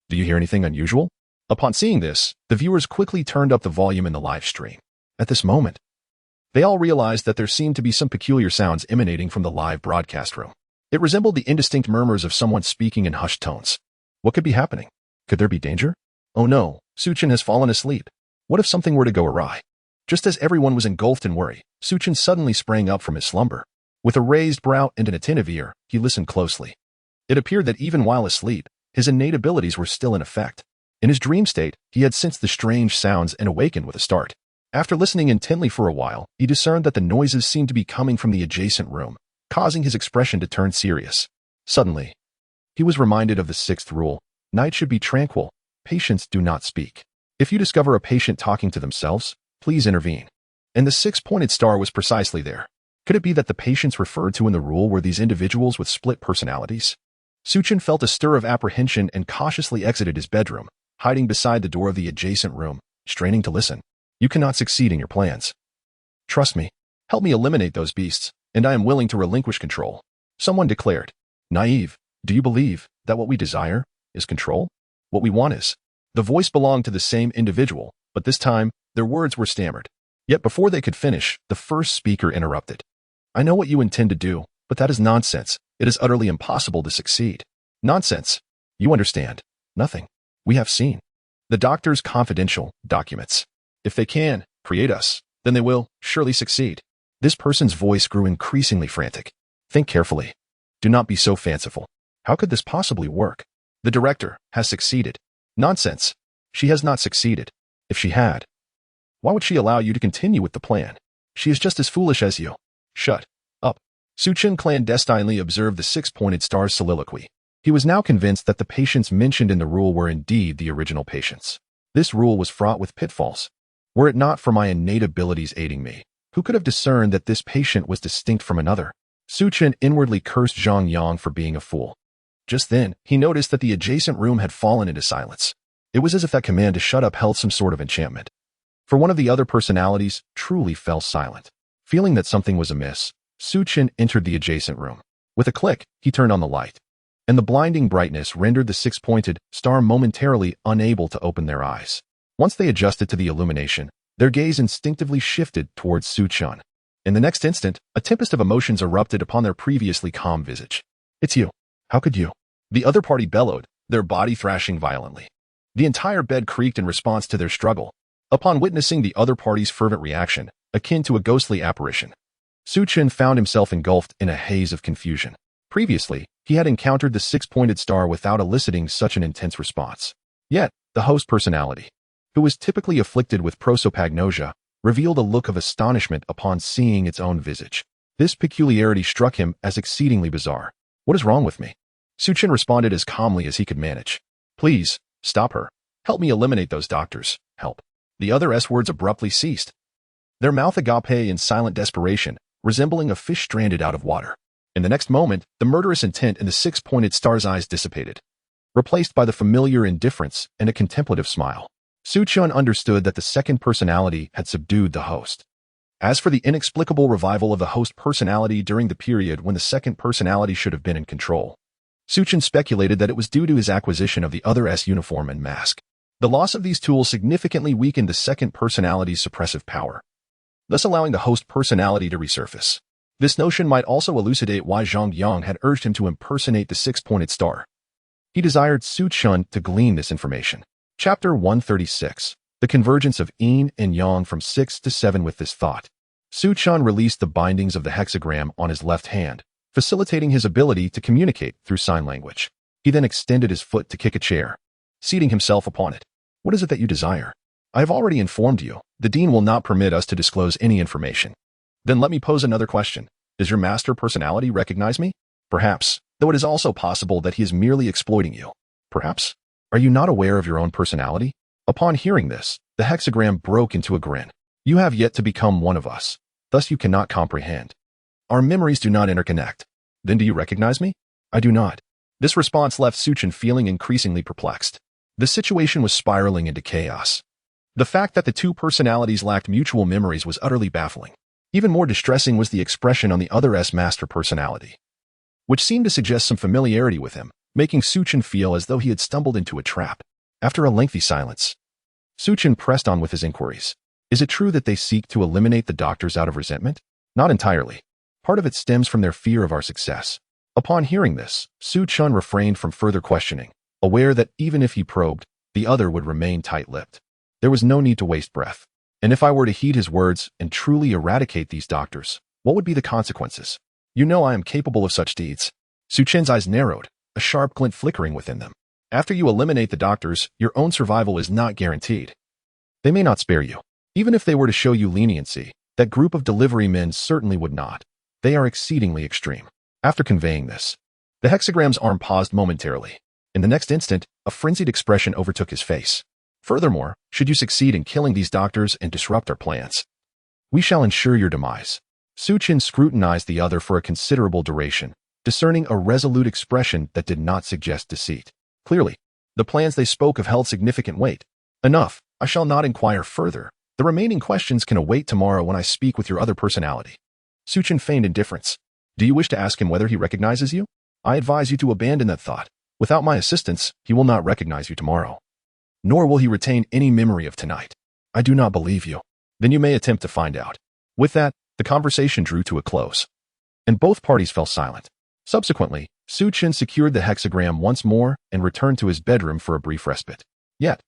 Do you hear anything unusual? Upon seeing this, the viewers quickly turned up the volume in the live stream. At this moment, they all realized that there seemed to be some peculiar sounds emanating from the live broadcast room. It resembled the indistinct murmurs of someone speaking in hushed tones. What could be happening? Could there be danger? Oh no, Chen has fallen asleep. What if something were to go awry? Just as everyone was engulfed in worry, Chen suddenly sprang up from his slumber. With a raised brow and an attentive ear, he listened closely. It appeared that even while asleep, his innate abilities were still in effect. In his dream state, he had sensed the strange sounds and awakened with a start. After listening intently for a while, he discerned that the noises seemed to be coming from the adjacent room, causing his expression to turn serious. Suddenly, he was reminded of the sixth rule. Night should be tranquil. Patients do not speak. If you discover a patient talking to themselves, please intervene. And the six-pointed star was precisely there. Could it be that the patients referred to in the rule were these individuals with split personalities? Chen felt a stir of apprehension and cautiously exited his bedroom, hiding beside the door of the adjacent room, straining to listen. You cannot succeed in your plans. Trust me. Help me eliminate those beasts, and I am willing to relinquish control. Someone declared. Naive, do you believe that what we desire is control? What we want is. The voice belonged to the same individual, but this time, their words were stammered. Yet before they could finish, the first speaker interrupted. I know what you intend to do, but that is nonsense. It is utterly impossible to succeed. Nonsense. You understand. Nothing. We have seen the doctor's confidential documents. If they can create us, then they will surely succeed. This person's voice grew increasingly frantic. Think carefully. Do not be so fanciful. How could this possibly work? The director has succeeded. Nonsense. She has not succeeded. If she had, why would she allow you to continue with the plan? She is just as foolish as you. Shut up. Chen clandestinely observed the six-pointed star's soliloquy. He was now convinced that the patients mentioned in the rule were indeed the original patients. This rule was fraught with pitfalls. Were it not for my innate abilities aiding me, who could have discerned that this patient was distinct from another? Chen inwardly cursed Zhang Yang for being a fool. Just then, he noticed that the adjacent room had fallen into silence. It was as if that command to shut up held some sort of enchantment. For one of the other personalities truly fell silent. Feeling that something was amiss, Chen entered the adjacent room. With a click, he turned on the light, and the blinding brightness rendered the six-pointed star momentarily unable to open their eyes. Once they adjusted to the illumination, their gaze instinctively shifted towards Chen. In the next instant, a tempest of emotions erupted upon their previously calm visage. It's you. How could you? The other party bellowed, their body thrashing violently. The entire bed creaked in response to their struggle. Upon witnessing the other party's fervent reaction, akin to a ghostly apparition, Chen found himself engulfed in a haze of confusion. Previously, he had encountered the six-pointed star without eliciting such an intense response. Yet, the host personality, who was typically afflicted with prosopagnosia, revealed a look of astonishment upon seeing its own visage. This peculiarity struck him as exceedingly bizarre. What is wrong with me? Chen responded as calmly as he could manage. Please, stop her. Help me eliminate those doctors. Help. The other S-words abruptly ceased. Their mouth agape in silent desperation, resembling a fish stranded out of water. In the next moment, the murderous intent in the six-pointed star's eyes dissipated, replaced by the familiar indifference and a contemplative smile. Chen understood that the second personality had subdued the host. As for the inexplicable revival of the host personality during the period when the second personality should have been in control, Chen speculated that it was due to his acquisition of the other S uniform and mask. The loss of these tools significantly weakened the second personality's suppressive power, thus allowing the host personality to resurface. This notion might also elucidate why Zhang Yang had urged him to impersonate the six-pointed star. He desired Chen to glean this information. Chapter 136. The convergence of yin and yang from 6 to 7. With this thought, Chen released the bindings of the hexagram on his left hand, facilitating his ability to communicate through sign language. He then extended his foot to kick a chair, seating himself upon it. What is it that you desire? I have already informed you. The dean will not permit us to disclose any information. Then let me pose another question. Does your master personality recognize me? Perhaps, though it is also possible that he is merely exploiting you. Perhaps. Are you not aware of your own personality? Upon hearing this, the hexagram broke into a grin. You have yet to become one of us. Thus you cannot comprehend. Our memories do not interconnect. Then do you recognize me? I do not. This response left Chen feeling increasingly perplexed. The situation was spiraling into chaos. The fact that the two personalities lacked mutual memories was utterly baffling. Even more distressing was the expression on the other's master personality, which seemed to suggest some familiarity with him, making Chen feel as though he had stumbled into a trap. After a lengthy silence, Chen pressed on with his inquiries. Is it true that they seek to eliminate the doctors out of resentment? Not entirely. Part of it stems from their fear of our success. Upon hearing this, Chen refrained from further questioning, aware that even if he probed, the other would remain tight-lipped. There was no need to waste breath. And if I were to heed his words and truly eradicate these doctors, what would be the consequences? You know I am capable of such deeds. Chen's eyes narrowed, a sharp glint flickering within them. After you eliminate the doctors, your own survival is not guaranteed. They may not spare you. Even if they were to show you leniency, that group of delivery men certainly would not. They are exceedingly extreme. After conveying this, the hexagram's arm paused momentarily. In the next instant, a frenzied expression overtook his face. Furthermore, should you succeed in killing these doctors and disrupt our plans, we shall ensure your demise. Chen scrutinized the other for a considerable duration, discerning a resolute expression that did not suggest deceit. Clearly, the plans they spoke of held significant weight. Enough, I shall not inquire further. The remaining questions can await tomorrow when I speak with your other personality. Chen feigned indifference. Do you wish to ask him whether he recognizes you? I advise you to abandon that thought. Without my assistance, he will not recognize you tomorrow. Nor will he retain any memory of tonight. I do not believe you. Then you may attempt to find out. With that, the conversation drew to a close, and both parties fell silent. Subsequently, Chen secured the hexagram once more and returned to his bedroom for a brief respite. Yet,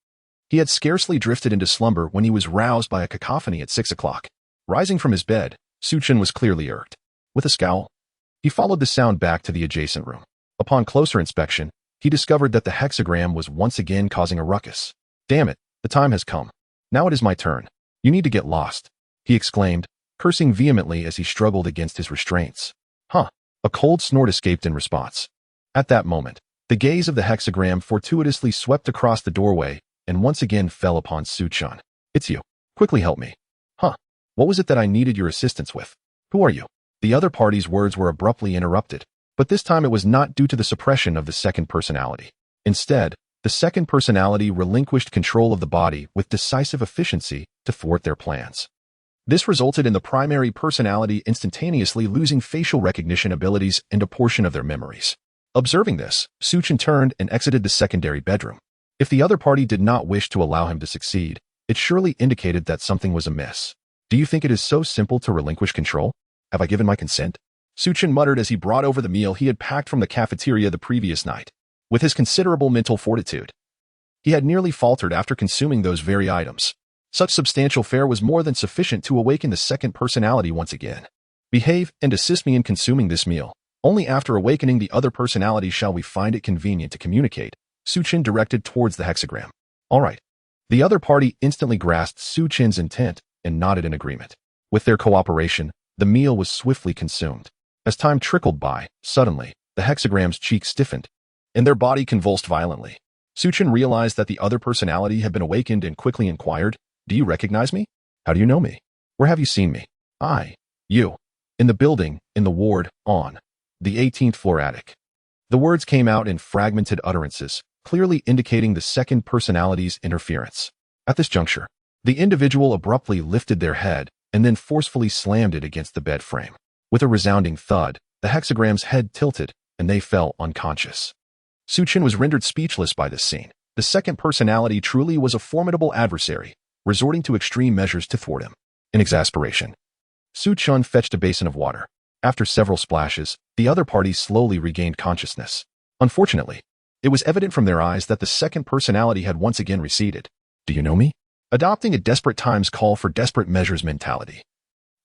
he had scarcely drifted into slumber when he was roused by a cacophony at 6 o'clock. Rising from his bed, Chen was clearly irked. With a scowl, he followed the sound back to the adjacent room. Upon closer inspection, he discovered that the hexagram was once again causing a ruckus. Damn it, the time has come. Now it is my turn. You need to get lost, he exclaimed, cursing vehemently as he struggled against his restraints. Huh. A cold snort escaped in response. At that moment, the gaze of the hexagram fortuitously swept across the doorway and once again fell upon Chen. It's you. Quickly help me. Huh. What was it that I needed your assistance with? Who are you? The other party's words were abruptly interrupted, but this time it was not due to the suppression of the second personality. Instead, the second personality relinquished control of the body with decisive efficiency to thwart their plans. This resulted in the primary personality instantaneously losing facial recognition abilities and a portion of their memories. Observing this, Chen turned and exited the secondary bedroom. If the other party did not wish to allow him to succeed, it surely indicated that something was amiss. Do you think it is so simple to relinquish control? Have I given my consent? Chen muttered as he brought over the meal he had packed from the cafeteria the previous night. With his considerable mental fortitude, he had nearly faltered after consuming those very items. Such substantial fare was more than sufficient to awaken the second personality once again. Behave and assist me in consuming this meal. Only after awakening the other personality shall we find it convenient to communicate, Chen directed towards the hexagram. All right. The other party instantly grasped Chen's intent and nodded in agreement. With their cooperation, the meal was swiftly consumed. As time trickled by, suddenly, the hexagram's cheeks stiffened, and their body convulsed violently. Chen realized that the other personality had been awakened and quickly inquired, Do you recognize me? How do you know me? Where have you seen me? You. In the building, in the ward, on the 18th floor attic. The words came out in fragmented utterances, clearly indicating the second personality's interference. At this juncture, the individual abruptly lifted their head and then forcefully slammed it against the bed frame. With a resounding thud, the hexagram's head tilted, and they fell unconscious. Chen was rendered speechless by this scene. The second personality truly was a formidable adversary, resorting to extreme measures to thwart him. In exasperation, Chen fetched a basin of water. After several splashes, the other party slowly regained consciousness. Unfortunately, it was evident from their eyes that the second personality had once again receded. Do you know me? Adopting a desperate times call for desperate measures mentality,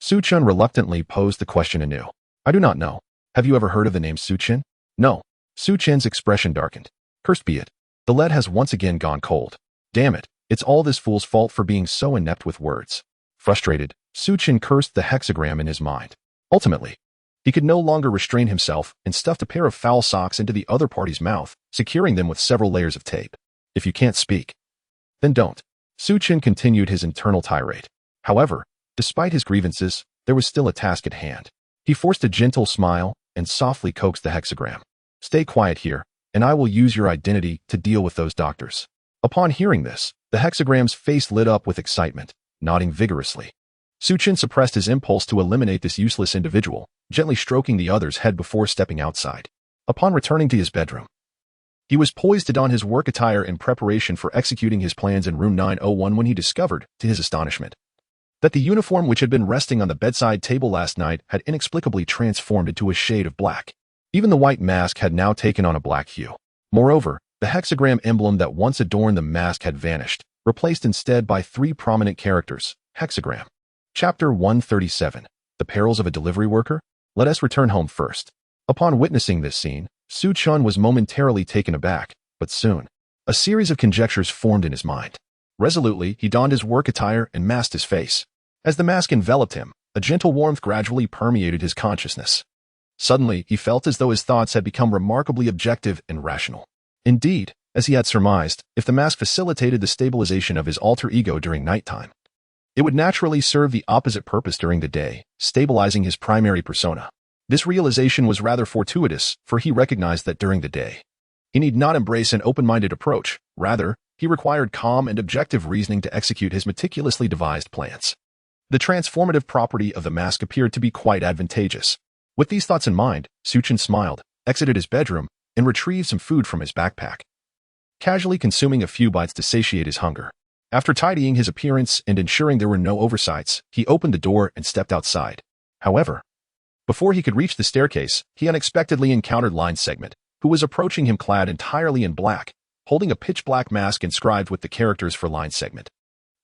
Chen reluctantly posed the question anew. I do not know. Have you ever heard of the name Chen? No. Chen's expression darkened. Cursed be it. The lead has once again gone cold. Damn it. It's all this fool's fault for being so inept with words. Frustrated, Chen cursed the hexagram in his mind. Ultimately, he could no longer restrain himself and stuffed a pair of foul socks into the other party's mouth, securing them with several layers of tape. If you can't speak, then don't. Chen continued his internal tirade. However, despite his grievances, there was still a task at hand. He forced a gentle smile and softly coaxed the hexagram. Stay quiet here. and I will use your identity to deal with those doctors." Upon hearing this, the hexagram's face lit up with excitement, nodding vigorously. Chen suppressed his impulse to eliminate this useless individual, gently stroking the other's head before stepping outside. Upon returning to his bedroom, he was poised to don his work attire in preparation for executing his plans in room 901 when he discovered, to his astonishment, that the uniform which had been resting on the bedside table last night had inexplicably transformed into a shade of black. Even the white mask had now taken on a black hue. Moreover, the hexagram emblem that once adorned the mask had vanished, replaced instead by 3 prominent characters, hexagram. Chapter 137. The Perils of a Delivery Worker? Let us return home first. Upon witnessing this scene, Chen was momentarily taken aback, but soon, a series of conjectures formed in his mind. Resolutely, he donned his work attire and masked his face. As the mask enveloped him, a gentle warmth gradually permeated his consciousness. Suddenly, he felt as though his thoughts had become remarkably objective and rational. Indeed, as he had surmised, if the mask facilitated the stabilization of his alter ego during nighttime, it would naturally serve the opposite purpose during the day, stabilizing his primary persona. This realization was rather fortuitous, for he recognized that during the day, he need not embrace an open-minded approach. Rather, he required calm and objective reasoning to execute his meticulously devised plans. The transformative property of the mask appeared to be quite advantageous. With these thoughts in mind, Chen smiled, exited his bedroom, and retrieved some food from his backpack, casually consuming a few bites to satiate his hunger. After tidying his appearance and ensuring there were no oversights, he opened the door and stepped outside. However, before he could reach the staircase, he unexpectedly encountered Line Segment, who was approaching him clad entirely in black, holding a pitch-black mask inscribed with the characters for Line Segment.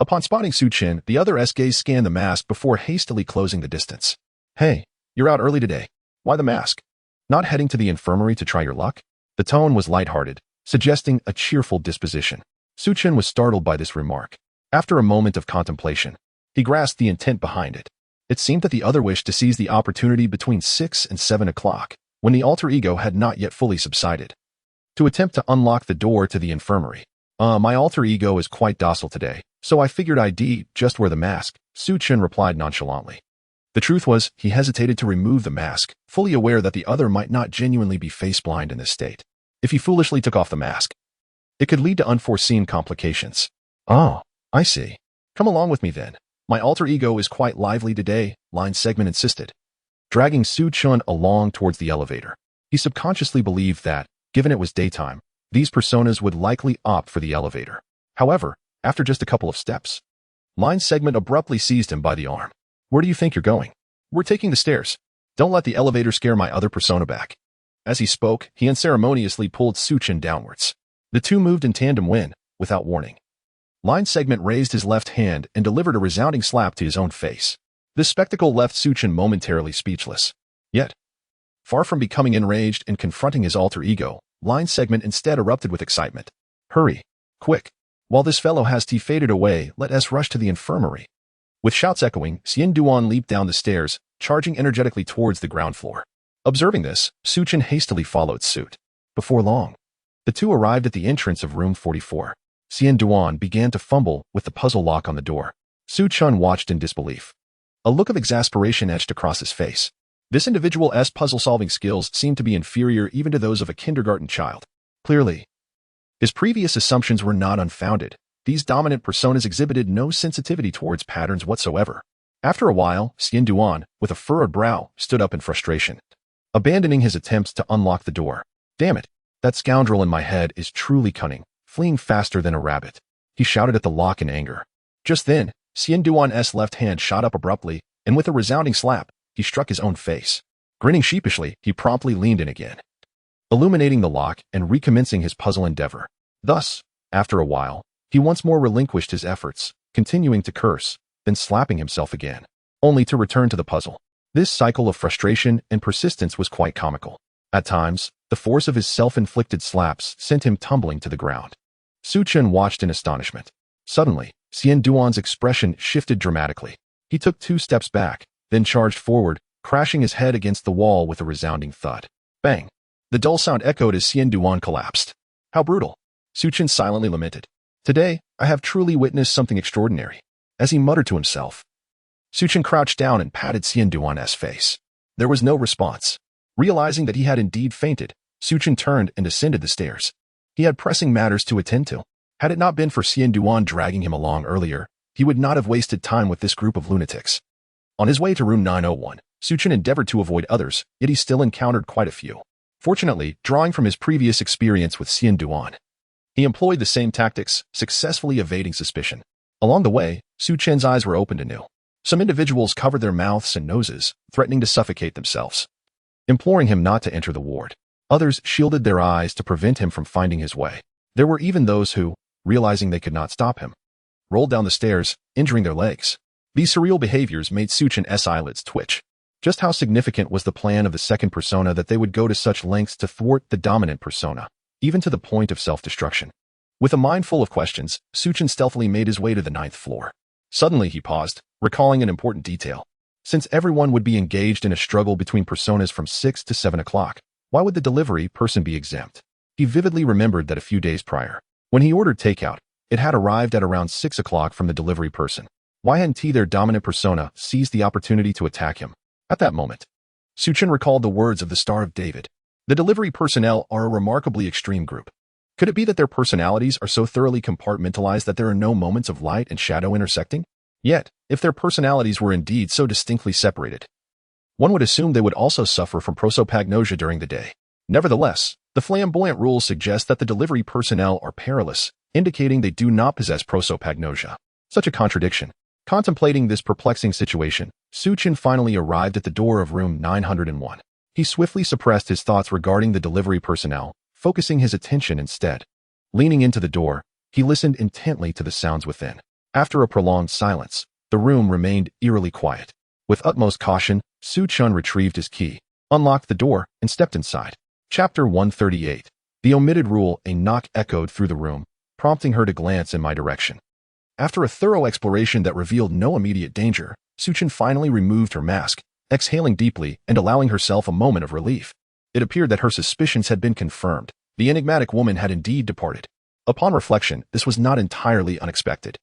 Upon spotting Chen, the other's gaze scanned the mask before hastily closing the distance. "Hey, you're out early today. Why the mask? Not heading to the infirmary to try your luck?" The tone was lighthearted, suggesting a cheerful disposition. Chen was startled by this remark. After a moment of contemplation, he grasped the intent behind it. It seemed that the other wished to seize the opportunity between 6 and 7 o'clock, when the alter ego had not yet fully subsided, to attempt to unlock the door to the infirmary. My alter ego is quite docile today, so I figured I'd just wear the mask," Chen replied nonchalantly. The truth was, he hesitated to remove the mask, fully aware that the other might not genuinely be face-blind in this state. If he foolishly took off the mask, it could lead to unforeseen complications. "Oh, I see. Come along with me then. My alter ego is quite lively today," Line Segment insisted, dragging Chen along towards the elevator. He subconsciously believed that, given it was daytime, these personas would likely opt for the elevator. However, after just a couple of steps, Line Segment abruptly seized him by the arm. "Where do you think you're going?" "We're taking the stairs. Don't let the elevator scare my other persona back." As he spoke, he unceremoniously pulled Chen downwards. The two moved in tandem when, without warning, Line Segment raised his left hand and delivered a resounding slap to his own face. This spectacle left Chen momentarily speechless. Yet, far from becoming enraged and confronting his alter ego, Line Segment instead erupted with excitement. "Hurry! Quick! While this fellow has faded away, let us rush to the infirmary." With shouts echoing, Xian Duan leaped down the stairs, charging energetically towards the ground floor. Observing this, Chen hastily followed suit. Before long, the two arrived at the entrance of room 44. Xian Duan began to fumble with the puzzle lock on the door. Chen watched in disbelief. A look of exasperation etched across his face. This individual's puzzle-solving skills seemed to be inferior even to those of a kindergarten child. Clearly, his previous assumptions were not unfounded. These dominant personas exhibited no sensitivity towards patterns whatsoever. After a while, Xian Duan, with a furrowed brow, stood up in frustration, abandoning his attempts to unlock the door. "Damn it! That scoundrel in my head is truly cunning, fleeing faster than a rabbit," he shouted at the lock in anger. Just then, Xian Duan's left hand shot up abruptly, and with a resounding slap, he struck his own face. Grinning sheepishly, he promptly leaned in again, illuminating the lock and recommencing his puzzle endeavor. Thus, after a while, he once more relinquished his efforts, continuing to curse, then slapping himself again, only to return to the puzzle. This cycle of frustration and persistence was quite comical. At times, the force of his self-inflicted slaps sent him tumbling to the ground. Chen watched in astonishment. Suddenly, Xian Duan's expression shifted dramatically. He took 2 steps back, then charged forward, crashing his head against the wall with a resounding thud. Bang! The dull sound echoed as Xian Duan collapsed. "How brutal!" Chen silently lamented. "Today, I have truly witnessed something extraordinary." As he muttered to himself, Chen crouched down and patted Xian Duan's face. There was no response. Realizing that he had indeed fainted, Chen turned and descended the stairs. He had pressing matters to attend to. Had it not been for Xian Duan dragging him along earlier, he would not have wasted time with this group of lunatics. On his way to room 901, Chen endeavored to avoid others, yet he still encountered quite a few. Fortunately, drawing from his previous experience with Xian Duan, he employed the same tactics, successfully evading suspicion. Along the way, Chen's eyes were opened anew. Some individuals covered their mouths and noses, threatening to suffocate themselves, imploring him not to enter the ward. Others shielded their eyes to prevent him from finding his way. There were even those who, realizing they could not stop him, rolled down the stairs, injuring their legs. These surreal behaviors made Chen's eyelids twitch. Just how significant was the plan of the second persona that they would go to such lengths to thwart the dominant persona, even to the point of self-destruction? With a mind full of questions, Chen stealthily made his way to the 9th floor. Suddenly he paused, recalling an important detail. Since everyone would be engaged in a struggle between personas from 6 to 7 o'clock, why would the delivery person be exempt? He vividly remembered that a few days prior, when he ordered takeout, it had arrived at around 6 o'clock from the delivery person. Why hadn't their dominant persona seized the opportunity to attack him? At that moment, Chen recalled the words of the Star of David. The delivery personnel are a remarkably extreme group. Could it be that their personalities are so thoroughly compartmentalized that there are no moments of light and shadow intersecting? Yet, if their personalities were indeed so distinctly separated, one would assume they would also suffer from prosopagnosia during the day. Nevertheless, the flamboyant rules suggest that the delivery personnel are perilous, indicating they do not possess prosopagnosia. Such a contradiction. Contemplating this perplexing situation, Chen finally arrived at the door of room 901. He swiftly suppressed his thoughts regarding the delivery personnel, focusing his attention instead. Leaning into the door, he listened intently to the sounds within. After a prolonged silence, the room remained eerily quiet. With utmost caution, Chen retrieved his key, unlocked the door, and stepped inside. Chapter 138. The omitted rule. A knock echoed through the room, prompting her to glance in my direction. After a thorough exploration that revealed no immediate danger, Chen finally removed her mask, exhaling deeply and allowing herself a moment of relief. It appeared that her suspicions had been confirmed. The enigmatic woman had indeed departed. Upon reflection, this was not entirely unexpected.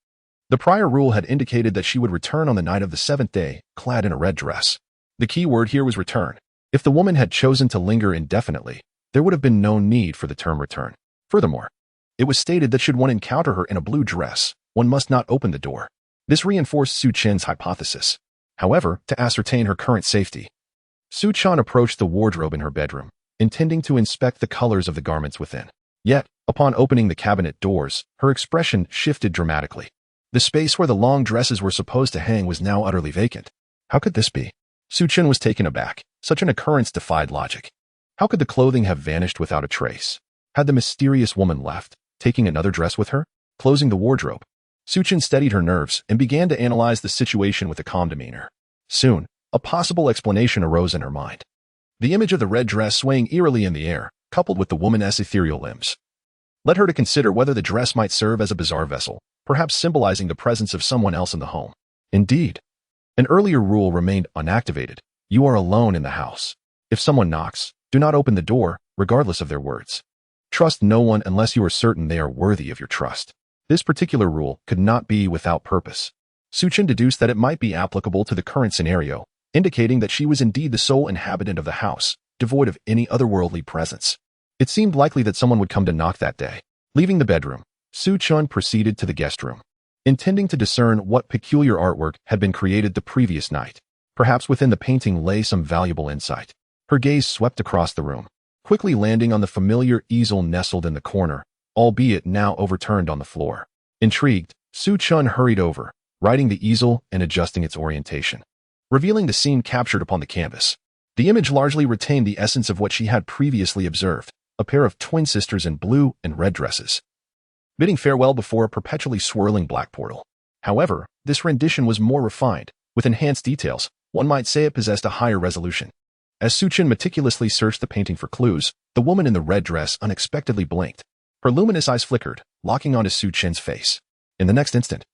The prior rule had indicated that she would return on the night of the 7th day, clad in a red dress. The key word here was return. If the woman had chosen to linger indefinitely, there would have been no need for the term return. Furthermore, it was stated that should one encounter her in a blue dress, one must not open the door. This reinforced Chen's hypothesis. However, to ascertain her current safety, Chen approached the wardrobe in her bedroom, intending to inspect the colors of the garments within. Yet, upon opening the cabinet doors, her expression shifted dramatically. The space where the long dresses were supposed to hang was now utterly vacant. How could this be? Chen was taken aback. Such an occurrence defied logic. How could the clothing have vanished without a trace? Had the mysterious woman left, taking another dress with her? Closing the wardrobe, Chen steadied her nerves and began to analyze the situation with a calm demeanor. Soon, a possible explanation arose in her mind. The image of the red dress swaying eerily in the air, coupled with the woman's ethereal limbs, led her to consider whether the dress might serve as a bizarre vessel, perhaps symbolizing the presence of someone else in the home. Indeed, an earlier rule remained unactivated. You are alone in the house. If someone knocks, do not open the door, regardless of their words. Trust no one unless you are certain they are worthy of your trust. This particular rule could not be without purpose. Chen deduced that it might be applicable to the current scenario, indicating that she was indeed the sole inhabitant of the house, devoid of any otherworldly presence. It seemed likely that someone would come to knock that day. Leaving the bedroom, Chen proceeded to the guest room, intending to discern what peculiar artwork had been created the previous night. Perhaps within the painting lay some valuable insight. Her gaze swept across the room, quickly landing on the familiar easel nestled in the corner, albeit now overturned on the floor. Intrigued, Chen hurried over, righting the easel and adjusting its orientation, revealing the scene captured upon the canvas. The image largely retained the essence of what she had previously observed, a pair of twin sisters in blue and red dresses, bidding farewell before a perpetually swirling black portal. However, this rendition was more refined, with enhanced details. One might say it possessed a higher resolution. As Chen meticulously searched the painting for clues, the woman in the red dress unexpectedly blinked. Her luminous eyes flickered, locking onto Chen's face. In the next instant,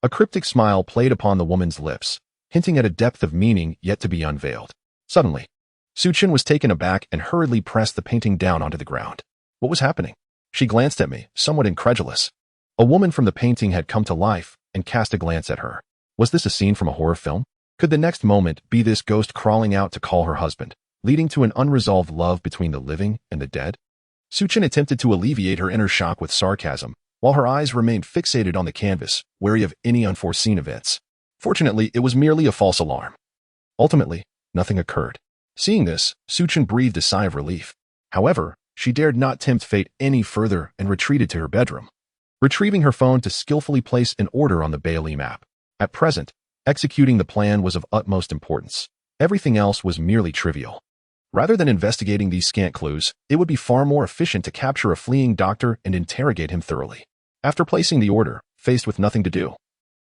a cryptic smile played upon the woman's lips, hinting at a depth of meaning yet to be unveiled. Suddenly, Chen was taken aback and hurriedly pressed the painting down onto the ground. What was happening? She glanced at me, somewhat incredulous. A woman from the painting had come to life and cast a glance at her. Was this a scene from a horror film? Could the next moment be this ghost crawling out to call her husband? leading to an unresolved love between the living and the dead? Chen attempted to alleviate her inner shock with sarcasm, while her eyes remained fixated on the canvas, wary of any unforeseen events. Fortunately, it was merely a false alarm. Ultimately, nothing occurred. Seeing this, Chen breathed a sigh of relief. However, she dared not tempt fate any further and retreated to her bedroom, retrieving her phone to skillfully place an order on the Bailey map. At present, executing the plan was of utmost importance. Everything else was merely trivial. Rather than investigating these scant clues, it would be far more efficient to capture a fleeing doctor and interrogate him thoroughly. After placing the order, faced with nothing to do,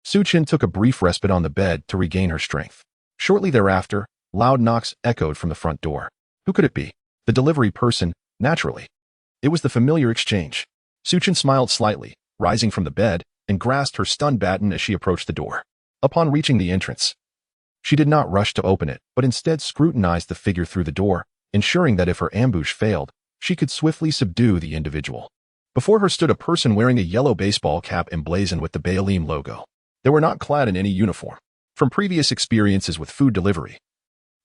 Chen took a brief respite on the bed to regain her strength. Shortly thereafter, loud knocks echoed from the front door. Who could it be? The delivery person, naturally. It was the familiar exchange. Chen smiled slightly, rising from the bed, and grasped her stun baton as she approached the door. Upon reaching the entrance, she did not rush to open it, but instead scrutinized the figure through the door, ensuring that if her ambush failed, she could swiftly subdue the individual. Before her stood a person wearing a yellow baseball cap emblazoned with the Bailey logo. They were not clad in any uniform. From previous experiences with food delivery,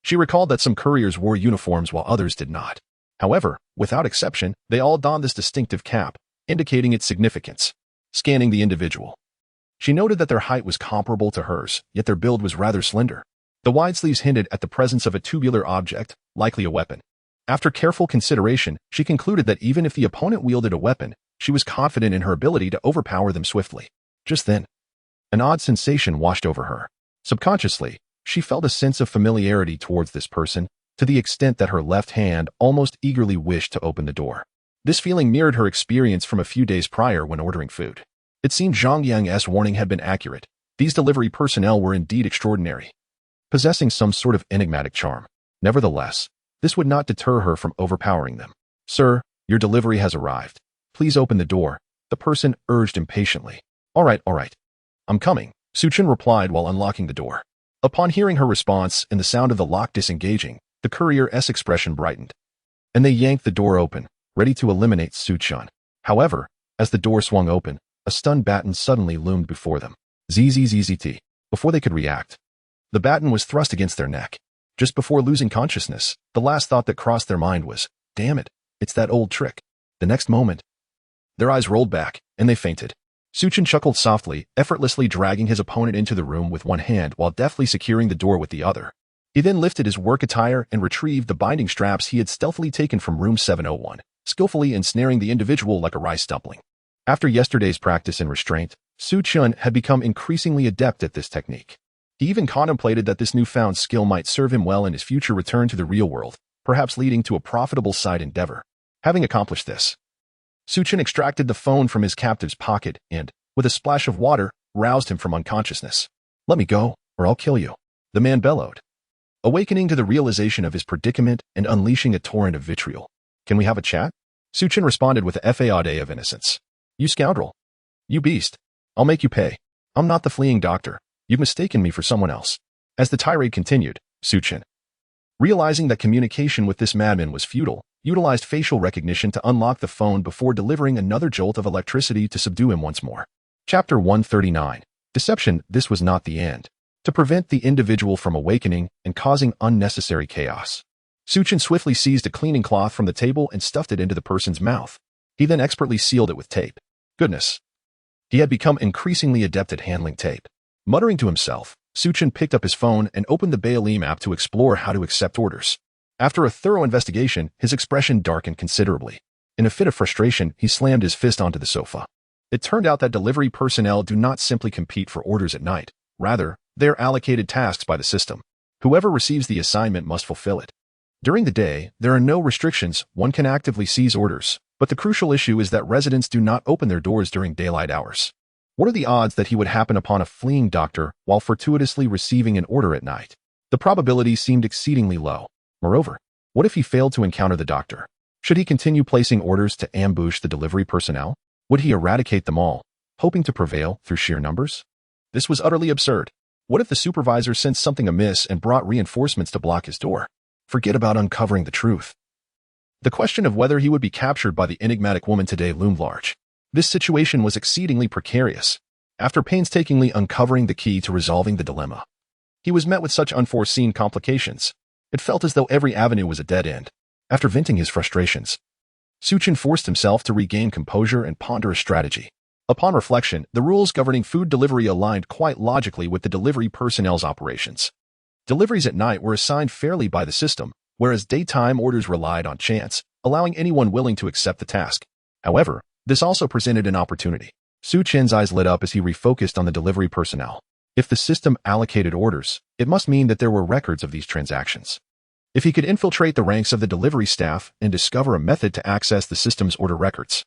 she recalled that some couriers wore uniforms while others did not. However, without exception, they all donned this distinctive cap, indicating its significance. Scanning the individual, she noted that their height was comparable to hers, yet their build was rather slender. The wide sleeves hinted at the presence of a tubular object, likely a weapon. After careful consideration, she concluded that even if the opponent wielded a weapon, she was confident in her ability to overpower them swiftly. Just then, an odd sensation washed over her. Subconsciously, she felt a sense of familiarity towards this person, to the extent that her left hand almost eagerly wished to open the door. This feeling mirrored her experience from a few days prior when ordering food. It seemed Zhang Yang's warning had been accurate. These delivery personnel were indeed extraordinary, possessing some sort of enigmatic charm. Nevertheless, this would not deter her from overpowering them. "Sir, your delivery has arrived. Please open the door," the person urged impatiently. All right. I'm coming," Chen replied while unlocking the door. Upon hearing her response and the sound of the lock disengaging, the courier's expression brightened, and they yanked the door open, ready to eliminate Chen. However, as the door swung open, a stun baton suddenly loomed before them. ZZZZT. Before they could react, the baton was thrust against their neck. Just before losing consciousness, the last thought that crossed their mind was, "Damn it, it's that old trick." The next moment, their eyes rolled back, and they fainted. Chen chuckled softly, effortlessly dragging his opponent into the room with one hand while deftly securing the door with the other. He then lifted his work attire and retrieved the binding straps he had stealthily taken from room 701, skillfully ensnaring the individual like a rice dumpling. After yesterday's practice in restraint, Chen had become increasingly adept at this technique. He even contemplated that this newfound skill might serve him well in his future return to the real world, perhaps leading to a profitable side endeavor. Having accomplished this, Chen extracted the phone from his captive's pocket and, with a splash of water, roused him from unconsciousness. "Let me go, or I'll kill you," the man bellowed, awakening to the realization of his predicament and unleashing a torrent of vitriol. "Can we have a chat?" Chen responded with a fade of innocence. "You scoundrel. You beast. I'll make you pay. I'm not the fleeing doctor. You've mistaken me for someone else." As the tirade continued, Chen, realizing that communication with this madman was futile, utilized facial recognition to unlock the phone before delivering another jolt of electricity to subdue him once more. Chapter 139. Deception. This was not the end. To prevent the individual from awakening and causing unnecessary chaos, Chen swiftly seized a cleaning cloth from the table and stuffed it into the person's mouth. He then expertly sealed it with tape. Goodness. He had become increasingly adept at handling tape. Muttering to himself, Chen picked up his phone and opened the Bailey app to explore how to accept orders. After a thorough investigation, his expression darkened considerably. In a fit of frustration, he slammed his fist onto the sofa. It turned out that delivery personnel do not simply compete for orders at night. Rather, they are allocated tasks by the system. Whoever receives the assignment must fulfill it. During the day, there are no restrictions. One can actively seize orders, but the crucial issue is that residents do not open their doors during daylight hours. What are the odds that he would happen upon a fleeing doctor while fortuitously receiving an order at night? The probability seemed exceedingly low. Moreover, what if he failed to encounter the doctor? Should he continue placing orders to ambush the delivery personnel? Would he eradicate them all, hoping to prevail through sheer numbers? This was utterly absurd. What if the supervisor sensed something amiss and brought reinforcements to block his door? Forget about uncovering the truth. The question of whether he would be captured by the enigmatic woman today loomed large. This situation was exceedingly precarious. After painstakingly uncovering the key to resolving the dilemma, he was met with such unforeseen complications. It felt as though every avenue was a dead end. After venting his frustrations, Chen forced himself to regain composure and ponder a strategy. Upon reflection, the rules governing food delivery aligned quite logically with the delivery personnel's operations. Deliveries at night were assigned fairly by the system, whereas daytime orders relied on chance, allowing anyone willing to accept the task. However, this also presented an opportunity. Chen's eyes lit up as he refocused on the delivery personnel. If the system allocated orders, it must mean that there were records of these transactions. If he could infiltrate the ranks of the delivery staff and discover a method to access the system's order records,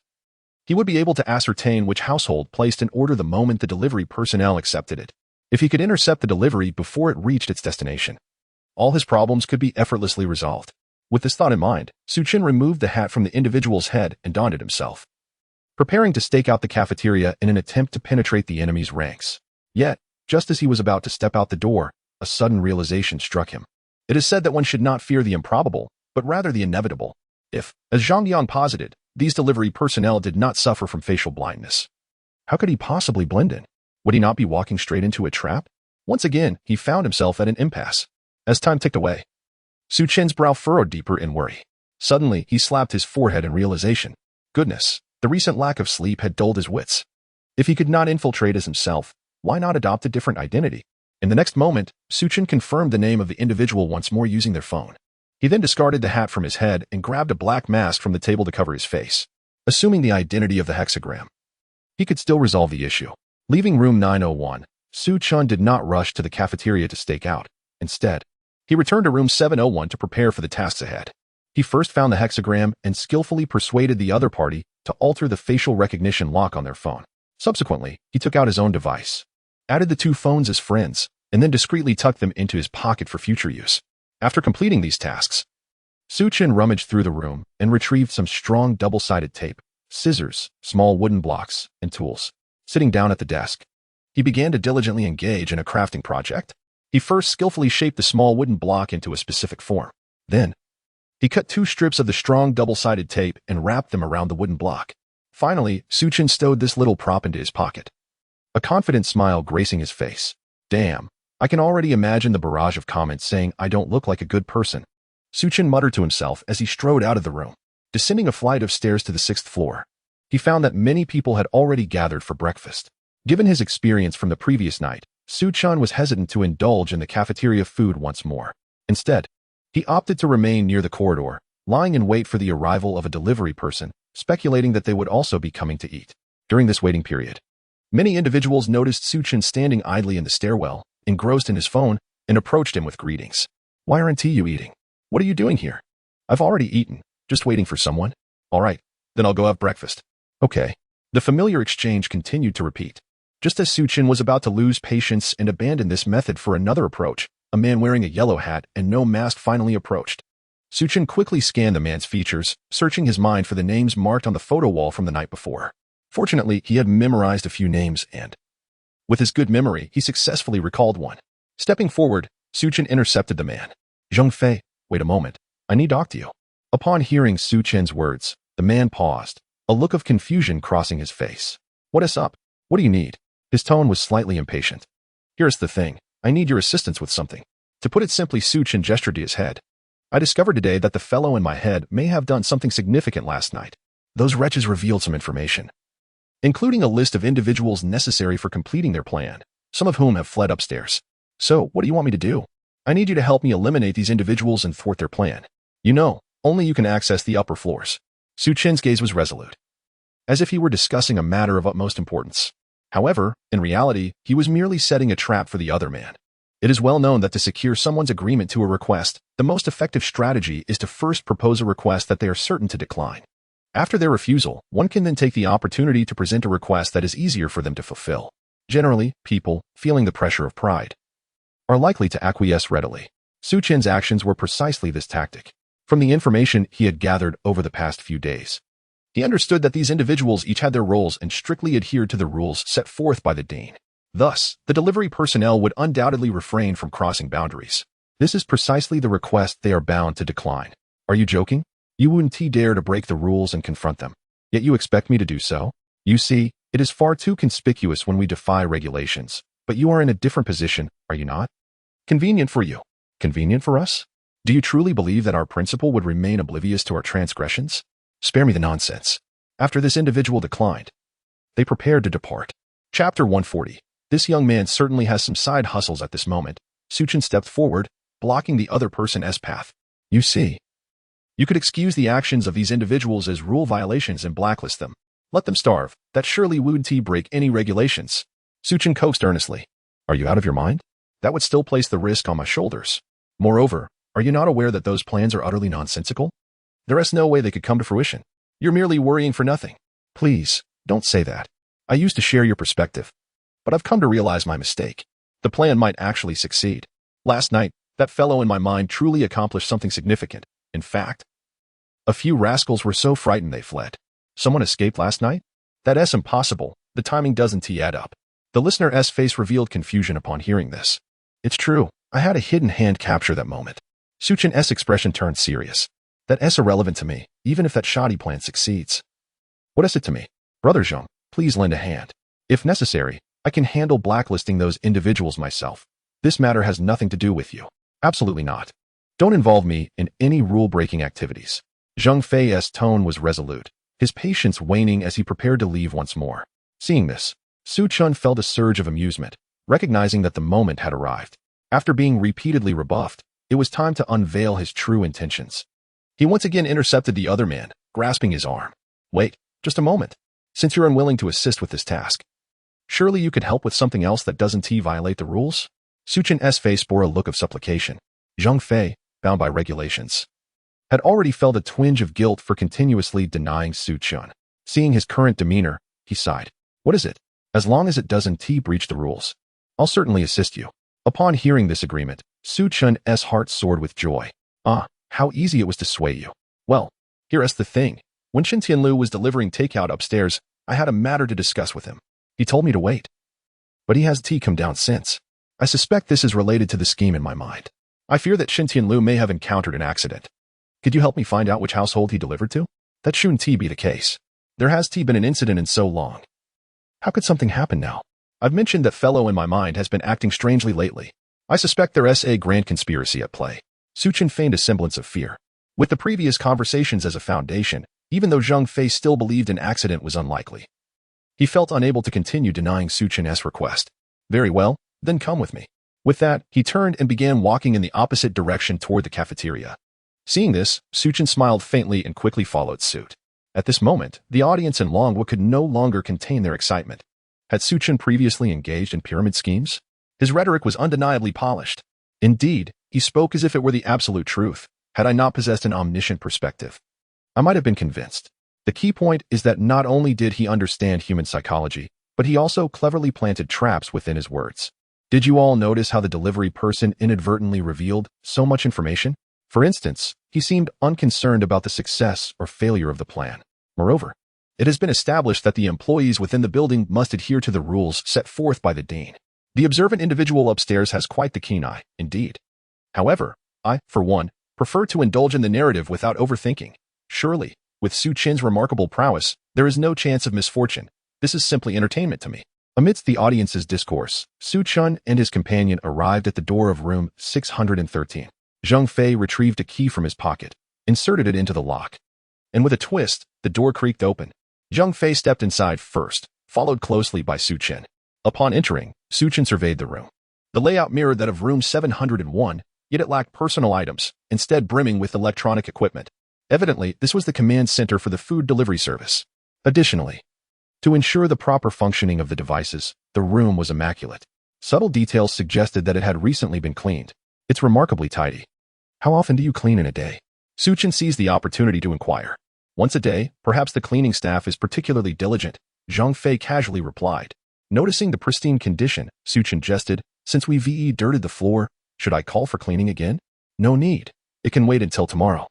he would be able to ascertain which household placed an order the moment the delivery personnel accepted it. If he could intercept the delivery before it reached its destination, all his problems could be effortlessly resolved. With this thought in mind, Chen removed the hat from the individual's head and donned it himself, preparing to stake out the cafeteria in an attempt to penetrate the enemy's ranks. Yet, just as he was about to step out the door, a sudden realization struck him. It is said that one should not fear the improbable, but rather the inevitable. If, as Zhang Yan posited, these delivery personnel did not suffer from facial blindness, how could he possibly blend in? Would he not be walking straight into a trap? Once again, he found himself at an impasse. As time ticked away, Chen's brow furrowed deeper in worry. Suddenly, he slapped his forehead in realization. Goodness, the recent lack of sleep had dulled his wits. If he could not infiltrate as himself, why not adopt a different identity? In the next moment, Chen confirmed the name of the individual once more using their phone. He then discarded the hat from his head and grabbed a black mask from the table to cover his face, assuming the identity of the hexagram. He could still resolve the issue. Leaving room 901, Chen did not rush to the cafeteria to stake out. Instead, he returned to room 701 to prepare for the tasks ahead. He first found the hexagram and skillfully persuaded the other party to alter the facial recognition lock on their phone. Subsequently, he took out his own device, added the two phones as friends, and then discreetly tucked them into his pocket for future use. After completing these tasks, Chen rummaged through the room and retrieved some strong double-sided tape, scissors, small wooden blocks, and tools. Sitting down at the desk, he began to diligently engage in a crafting project. He first skillfully shaped the small wooden block into a specific form. Then, he cut 2 strips of the strong double-sided tape and wrapped them around the wooden block. Finally, Chen stowed this little prop into his pocket, a confident smile gracing his face. Damn, I can already imagine the barrage of comments saying I don't look like a good person. Chen muttered to himself as he strode out of the room. Descending a flight of stairs to the 6th floor, he found that many people had already gathered for breakfast. Given his experience from the previous night, Chen was hesitant to indulge in the cafeteria food once more. Instead, he opted to remain near the corridor, lying in wait for the arrival of a delivery person, speculating that they would also be coming to eat. During this waiting period, many individuals noticed Chen standing idly in the stairwell, engrossed in his phone, and approached him with greetings. Why aren't you eating? What are you doing here? I've already eaten, just waiting for someone. All right, then I'll go have breakfast. Okay. The familiar exchange continued to repeat. Just as Chen was about to lose patience and abandon this method for another approach, a man wearing a yellow hat and no mask finally approached. Chen quickly scanned the man's features, searching his mind for the names marked on the photo wall from the night before. Fortunately, he had memorized a few names and, with his good memory, he successfully recalled one. Stepping forward, Chen intercepted the man. Zheng Fei, wait a moment. I need to talk to you. Upon hearing Chen's words, the man paused, a look of confusion crossing his face. What is up? What do you need? His tone was slightly impatient. Here's the thing. I need your assistance with something. To put it simply, Chen gestured to his head. I discovered today that the fellow in my head may have done something significant last night. Those wretches revealed some information, including a list of individuals necessary for completing their plan, some of whom have fled upstairs. So, what do you want me to do? I need you to help me eliminate these individuals and thwart their plan. You know, only you can access the upper floors. Chen's gaze was resolute, as if he were discussing a matter of utmost importance. However, in reality, he was merely setting a trap for the other man. It is well known that to secure someone's agreement to a request, the most effective strategy is to first propose a request that they are certain to decline. After their refusal, one can then take the opportunity to present a request that is easier for them to fulfill. Generally, people, feeling the pressure of pride, are likely to acquiesce readily. Chen's actions were precisely this tactic. From the information he had gathered over the past few days, he understood that these individuals each had their roles and strictly adhered to the rules set forth by the Dane. Thus, the delivery personnel would undoubtedly refrain from crossing boundaries. This is precisely the request they are bound to decline. Are you joking? You wouldn't dare to break the rules and confront them. Yet you expect me to do so? You see, it is far too conspicuous when we defy regulations. But you are in a different position, are you not? Convenient for you. Convenient for us? Do you truly believe that our principal would remain oblivious to our transgressions? Spare me the nonsense. After this individual declined, they prepared to depart. Chapter 140. This young man certainly has some side hustles at this moment. Chen stepped forward, blocking the other person's path. You see, you could excuse the actions of these individuals as rule violations and blacklist them. Let them starve. That surely wouldn't break any regulations. Chen coaxed earnestly. Are you out of your mind? That would still place the risk on my shoulders. Moreover, are you not aware that those plans are utterly nonsensical? There is no way they could come to fruition. You're merely worrying for nothing. Please, don't say that. I used to share your perspective, but I've come to realize my mistake. The plan might actually succeed. Last night, that fellow in my mind truly accomplished something significant. In fact, a few rascals were so frightened they fled. Someone escaped last night? That's impossible. The timing doesn't add up. The listener's face revealed confusion upon hearing this. It's true. I had a hidden hand capture that moment. Chen's expression turned serious. That's irrelevant to me, even if that shoddy plan succeeds. What is it to me? Brother Zhang, please lend a hand. If necessary, I can handle blacklisting those individuals myself. This matter has nothing to do with you. Absolutely not. Don't involve me in any rule-breaking activities. Zhang Fei's tone was resolute, his patience waning as he prepared to leave once more. Seeing this, Chen felt a surge of amusement, recognizing that the moment had arrived. After being repeatedly rebuffed, it was time to unveil his true intentions. He once again intercepted the other man, grasping his arm. Wait, just a moment. Since you're unwilling to assist with this task, surely you could help with something else that doesn't violate the rules? Chen's face bore a look of supplication. Zhang Fei, bound by regulations, had already felt a twinge of guilt for continuously denying Chen. Seeing his current demeanor, he sighed. What is it? As long as it doesn't breach the rules, I'll certainly assist you. Upon hearing this agreement, Chen's heart soared with joy. Ah, how easy it was to sway you. Well, here's the thing. When Chen Tianlu was delivering takeout upstairs, I had a matter to discuss with him. He told me to wait. But he hasn't come down since. I suspect this is related to the scheme in my mind. I fear that Chen Tianlu may have encountered an accident. Could you help me find out which household he delivered to? That shouldn't be the case. There has been an incident in so long. How could something happen now? I've mentioned that fellow in my mind has been acting strangely lately. I suspect there's a grand conspiracy at play. Chen feigned a semblance of fear. With the previous conversations as a foundation, even though Zhang Fei still believed an accident was unlikely, he felt unable to continue denying Chen's request. Very well, then come with me. With that, he turned and began walking in the opposite direction toward the cafeteria. Seeing this, Chen smiled faintly and quickly followed suit. At this moment, the audience in Longwu could no longer contain their excitement. Had Chen previously engaged in pyramid schemes? His rhetoric was undeniably polished. Indeed, he spoke as if it were the absolute truth. Had I not possessed an omniscient perspective, I might have been convinced. The key point is that not only did he understand human psychology, but he also cleverly planted traps within his words. Did you all notice how the delivery person inadvertently revealed so much information? For instance, he seemed unconcerned about the success or failure of the plan. Moreover, it has been established that the employees within the building must adhere to the rules set forth by the dean. The observant individual upstairs has quite the keen eye, indeed. However, I, for one, prefer to indulge in the narrative without overthinking. Surely, with Chen's remarkable prowess, there is no chance of misfortune. This is simply entertainment to me. Amidst the audience's discourse, Chen and his companion arrived at the door of room 613. Zhang Fei retrieved a key from his pocket, inserted it into the lock, and with a twist, the door creaked open. Zhang Fei stepped inside first, followed closely by Chen. Upon entering, Chen surveyed the room. The layout mirrored that of room 701, yet it lacked personal items, instead brimming with electronic equipment. Evidently, this was the command center for the food delivery service. Additionally, to ensure the proper functioning of the devices, the room was immaculate. Subtle details suggested that it had recently been cleaned. It's remarkably tidy. How often do you clean in a day? Chen seized the opportunity to inquire. Once a day, perhaps the cleaning staff is particularly diligent, Zhang Fei casually replied. Noticing the pristine condition, Chen jested, since we dirted the floor, should I call for cleaning again? No need. It can wait until tomorrow.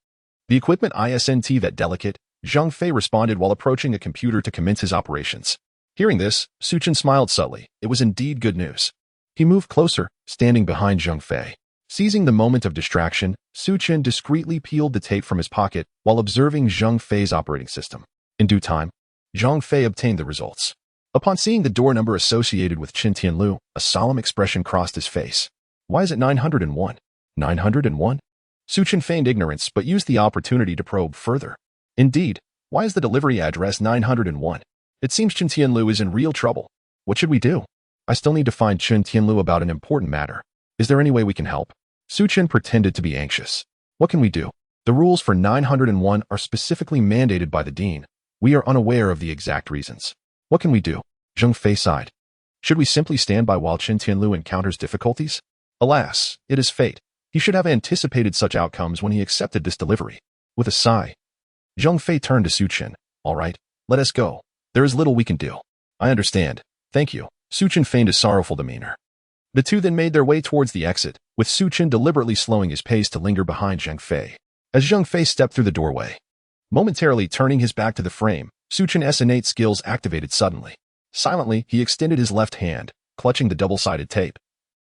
The equipment isn't that delicate, Zhang Fei responded while approaching a computer to commence his operations. Hearing this, Chen smiled subtly. It was indeed good news. He moved closer, standing behind Zhang Fei. Seizing the moment of distraction, Chen discreetly peeled the tape from his pocket while observing Zhang Fei's operating system. In due time, Zhang Fei obtained the results. Upon seeing the door number associated with Chen Tianlu, a solemn expression crossed his face. Why is it 901? 901? Chen feigned ignorance but used the opportunity to probe further. Indeed, why is the delivery address 901? It seems Chen Tianlu is in real trouble. What should we do? I still need to find Chen Tianlu about an important matter. Is there any way we can help? Chen pretended to be anxious. What can we do? The rules for 901 are specifically mandated by the dean. We are unaware of the exact reasons. What can we do? Zheng Fei sighed. Should we simply stand by while Chen Tianlu encounters difficulties? Alas, it is fate. He should have anticipated such outcomes when he accepted this delivery. With a sigh, Zheng Fei turned to Chen. All right, let us go. There is little we can do. I understand. Thank you. Chen feigned a sorrowful demeanor. The two then made their way towards the exit, with Chen deliberately slowing his pace to linger behind Zheng Fei. As Zheng Fei stepped through the doorway, momentarily turning his back to the frame, Chen's innate skills activated suddenly. Silently, he extended his left hand, clutching the double-sided tape,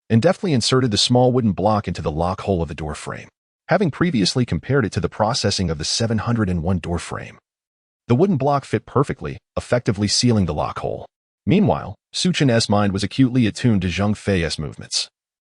and deftly inserted the small wooden block into the lock hole of the door frame. Having previously compared it to the processing of the 701 door frame, the wooden block fit perfectly, effectively sealing the lock hole. Meanwhile, Chen's mind was acutely attuned to Zheng Fei's movements,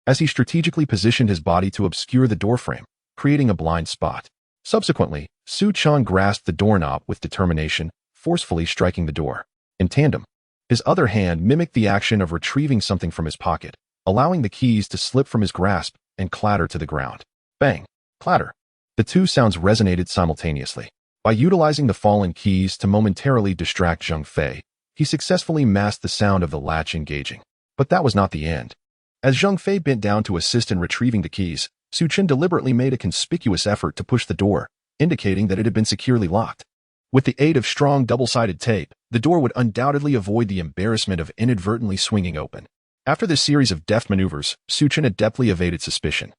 as he strategically positioned his body to obscure the doorframe, creating a blind spot. Subsequently, Chen grasped the doorknob with determination, forcefully striking the door. In tandem, his other hand mimicked the action of retrieving something from his pocket, allowing the keys to slip from his grasp and clatter to the ground. Bang! Clatter! The two sounds resonated simultaneously. By utilizing the fallen keys to momentarily distract Zheng Fei, he successfully masked the sound of the latch engaging. But that was not the end. As Zheng Fei bent down to assist in retrieving the keys, Chen deliberately made a conspicuous effort to push the door, indicating that it had been securely locked. With the aid of strong double-sided tape, the door would undoubtedly avoid the embarrassment of inadvertently swinging open. After this series of deft maneuvers, Chen adeptly evaded suspicion,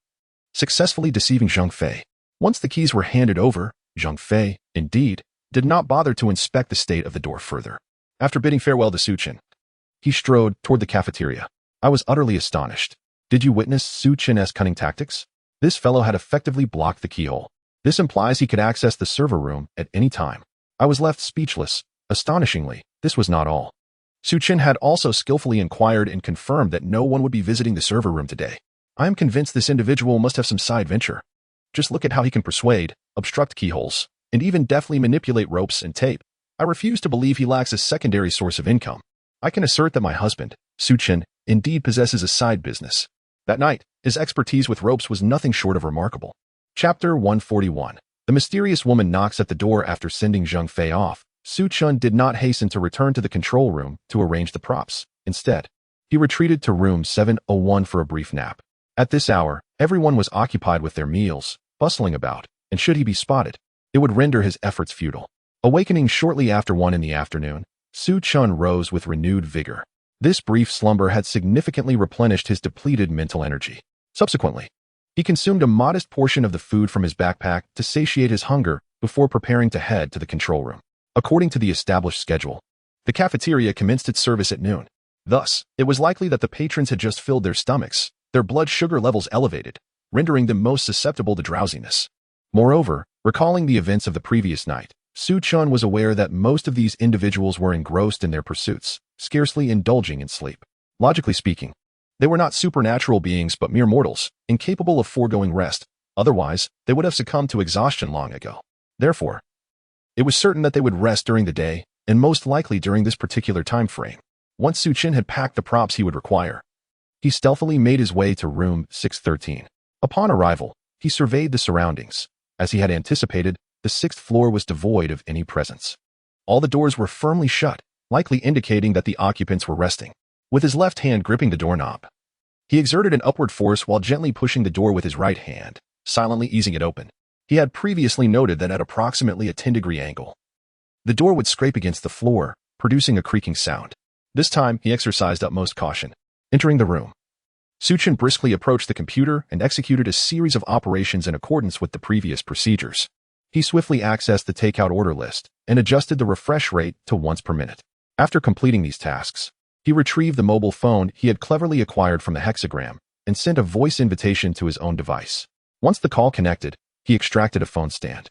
successfully deceiving Zheng Fei. Once the keys were handed over, Zheng Fei, indeed, did not bother to inspect the state of the door further. After bidding farewell to Chen, he strode toward the cafeteria. I was utterly astonished. Did you witness Chen's cunning tactics? This fellow had effectively blocked the keyhole. This implies he could access the server room at any time. I was left speechless. Astonishingly, this was not all. Chen had also skillfully inquired and confirmed that no one would be visiting the server room today. I am convinced this individual must have some side venture. Just look at how he can persuade, obstruct keyholes, and even deftly manipulate ropes and tape. I refuse to believe he lacks a secondary source of income. I can assert that my husband, Chen, indeed possesses a side business. That night, his expertise with ropes was nothing short of remarkable. Chapter 141. The mysterious woman knocks at the door after sending Zheng Fei off. Chen did not hasten to return to the control room to arrange the props. Instead, he retreated to room 701 for a brief nap. At this hour, everyone was occupied with their meals, bustling about, and should he be spotted, it would render his efforts futile. Awakening shortly after 1 in the afternoon, Chen rose with renewed vigor. This brief slumber had significantly replenished his depleted mental energy. Subsequently, he consumed a modest portion of the food from his backpack to satiate his hunger before preparing to head to the control room. According to the established schedule, the cafeteria commenced its service at noon. Thus, it was likely that the patrons had just filled their stomachs, their blood sugar levels elevated, rendering them most susceptible to drowsiness. Moreover, recalling the events of the previous night, Chen was aware that most of these individuals were engrossed in their pursuits, scarcely indulging in sleep. Logically speaking, they were not supernatural beings but mere mortals, incapable of foregoing rest. Otherwise, they would have succumbed to exhaustion long ago. Therefore, it was certain that they would rest during the day, and most likely during this particular time frame. Once Chen had packed the props he would require, he stealthily made his way to room 613. Upon arrival, he surveyed the surroundings. As he had anticipated, the 6th floor was devoid of any presence. All the doors were firmly shut, likely indicating that the occupants were resting. With his left hand gripping the doorknob, he exerted an upward force while gently pushing the door with his right hand, silently easing it open. He had previously noted that at approximately a 10-degree angle, the door would scrape against the floor, producing a creaking sound. This time, he exercised utmost caution. Entering the room, Chen briskly approached the computer and executed a series of operations in accordance with the previous procedures. He swiftly accessed the takeout order list and adjusted the refresh rate to once per minute. After completing these tasks, he retrieved the mobile phone he had cleverly acquired from the hexagram and sent a voice invitation to his own device. Once the call connected, he extracted a phone stand,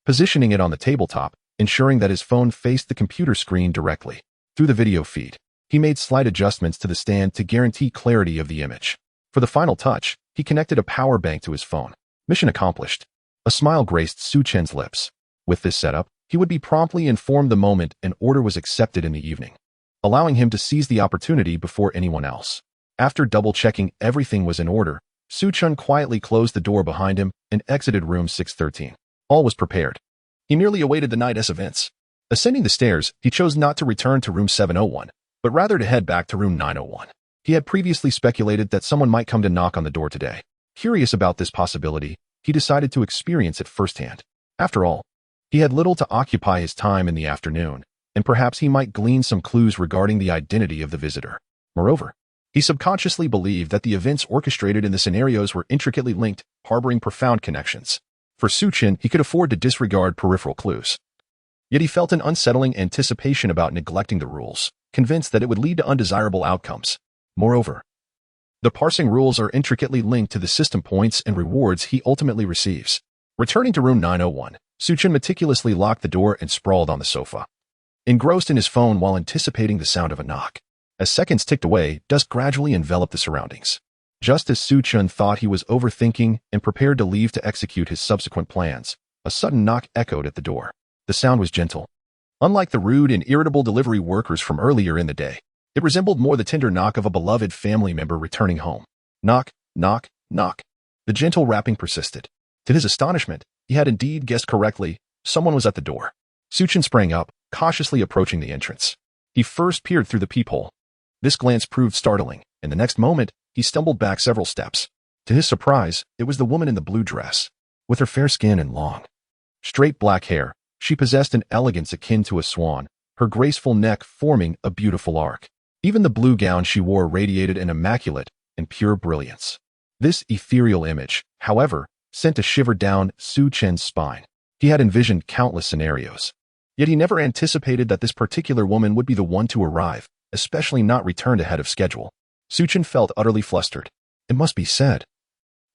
positioning it on the tabletop, ensuring that his phone faced the computer screen directly. Through the video feed, he made slight adjustments to the stand to guarantee clarity of the image. For the final touch, he connected a power bank to his phone. Mission accomplished. A smile graced Chen's lips. With this setup, he would be promptly informed the moment an order was accepted in the evening, allowing him to seize the opportunity before anyone else. After double-checking everything was in order, Chen quietly closed the door behind him and exited room 613. All was prepared. He merely awaited the night's events. Ascending the stairs, he chose not to return to room 701, but rather to head back to room 901. He had previously speculated that someone might come to knock on the door today. Curious about this possibility, he decided to experience it firsthand. After all, he had little to occupy his time in the afternoon, and perhaps he might glean some clues regarding the identity of the visitor. Moreover, he subconsciously believed that the events orchestrated in the scenarios were intricately linked, harboring profound connections. For Chen, he could afford to disregard peripheral clues. Yet he felt an unsettling anticipation about neglecting the rules, convinced that it would lead to undesirable outcomes. Moreover, the parsing rules are intricately linked to the system points and rewards he ultimately receives. Returning to room 901, Chen meticulously locked the door and sprawled on the sofa, engrossed in his phone while anticipating the sound of a knock. As seconds ticked away, dusk gradually enveloped the surroundings. Just as Chen thought he was overthinking and prepared to leave to execute his subsequent plans, a sudden knock echoed at the door. The sound was gentle. Unlike the rude and irritable delivery workers from earlier in the day, it resembled more the tender knock of a beloved family member returning home. Knock, knock, knock. The gentle rapping persisted. To his astonishment, he had indeed guessed correctly. Someone was at the door. Chen sprang up, cautiously approaching the entrance. He first peered through the peephole. This glance proved startling, and the next moment, he stumbled back several steps. To his surprise, it was the woman in the blue dress. With her fair skin and long, straight black hair, she possessed an elegance akin to a swan, her graceful neck forming a beautiful arc. Even the blue gown she wore radiated an immaculate and pure brilliance. This ethereal image, however, sent a shiver down Chen's spine. He had envisioned countless scenarios. Yet he never anticipated that this particular woman would be the one to arrive, especially not returned ahead of schedule. Chen felt utterly flustered. It must be said,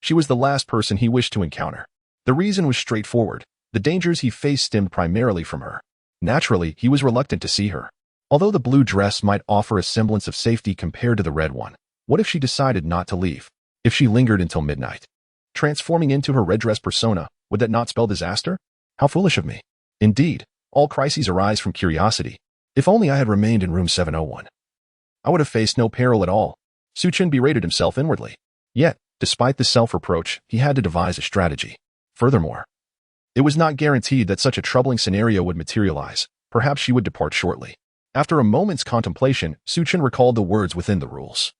she was the last person he wished to encounter. The reason was straightforward. The dangers he faced stemmed primarily from her. Naturally, he was reluctant to see her. Although the blue dress might offer a semblance of safety compared to the red one, what if she decided not to leave? If she lingered until midnight? Transforming into her red dress persona, would that not spell disaster? How foolish of me. Indeed, all crises arise from curiosity. If only I had remained in room 701. I would have faced no peril at all. Chen berated himself inwardly. Yet, despite the self-reproach, he had to devise a strategy. Furthermore, it was not guaranteed that such a troubling scenario would materialize. Perhaps she would depart shortly. After a moment's contemplation, Chen recalled the words within the rules.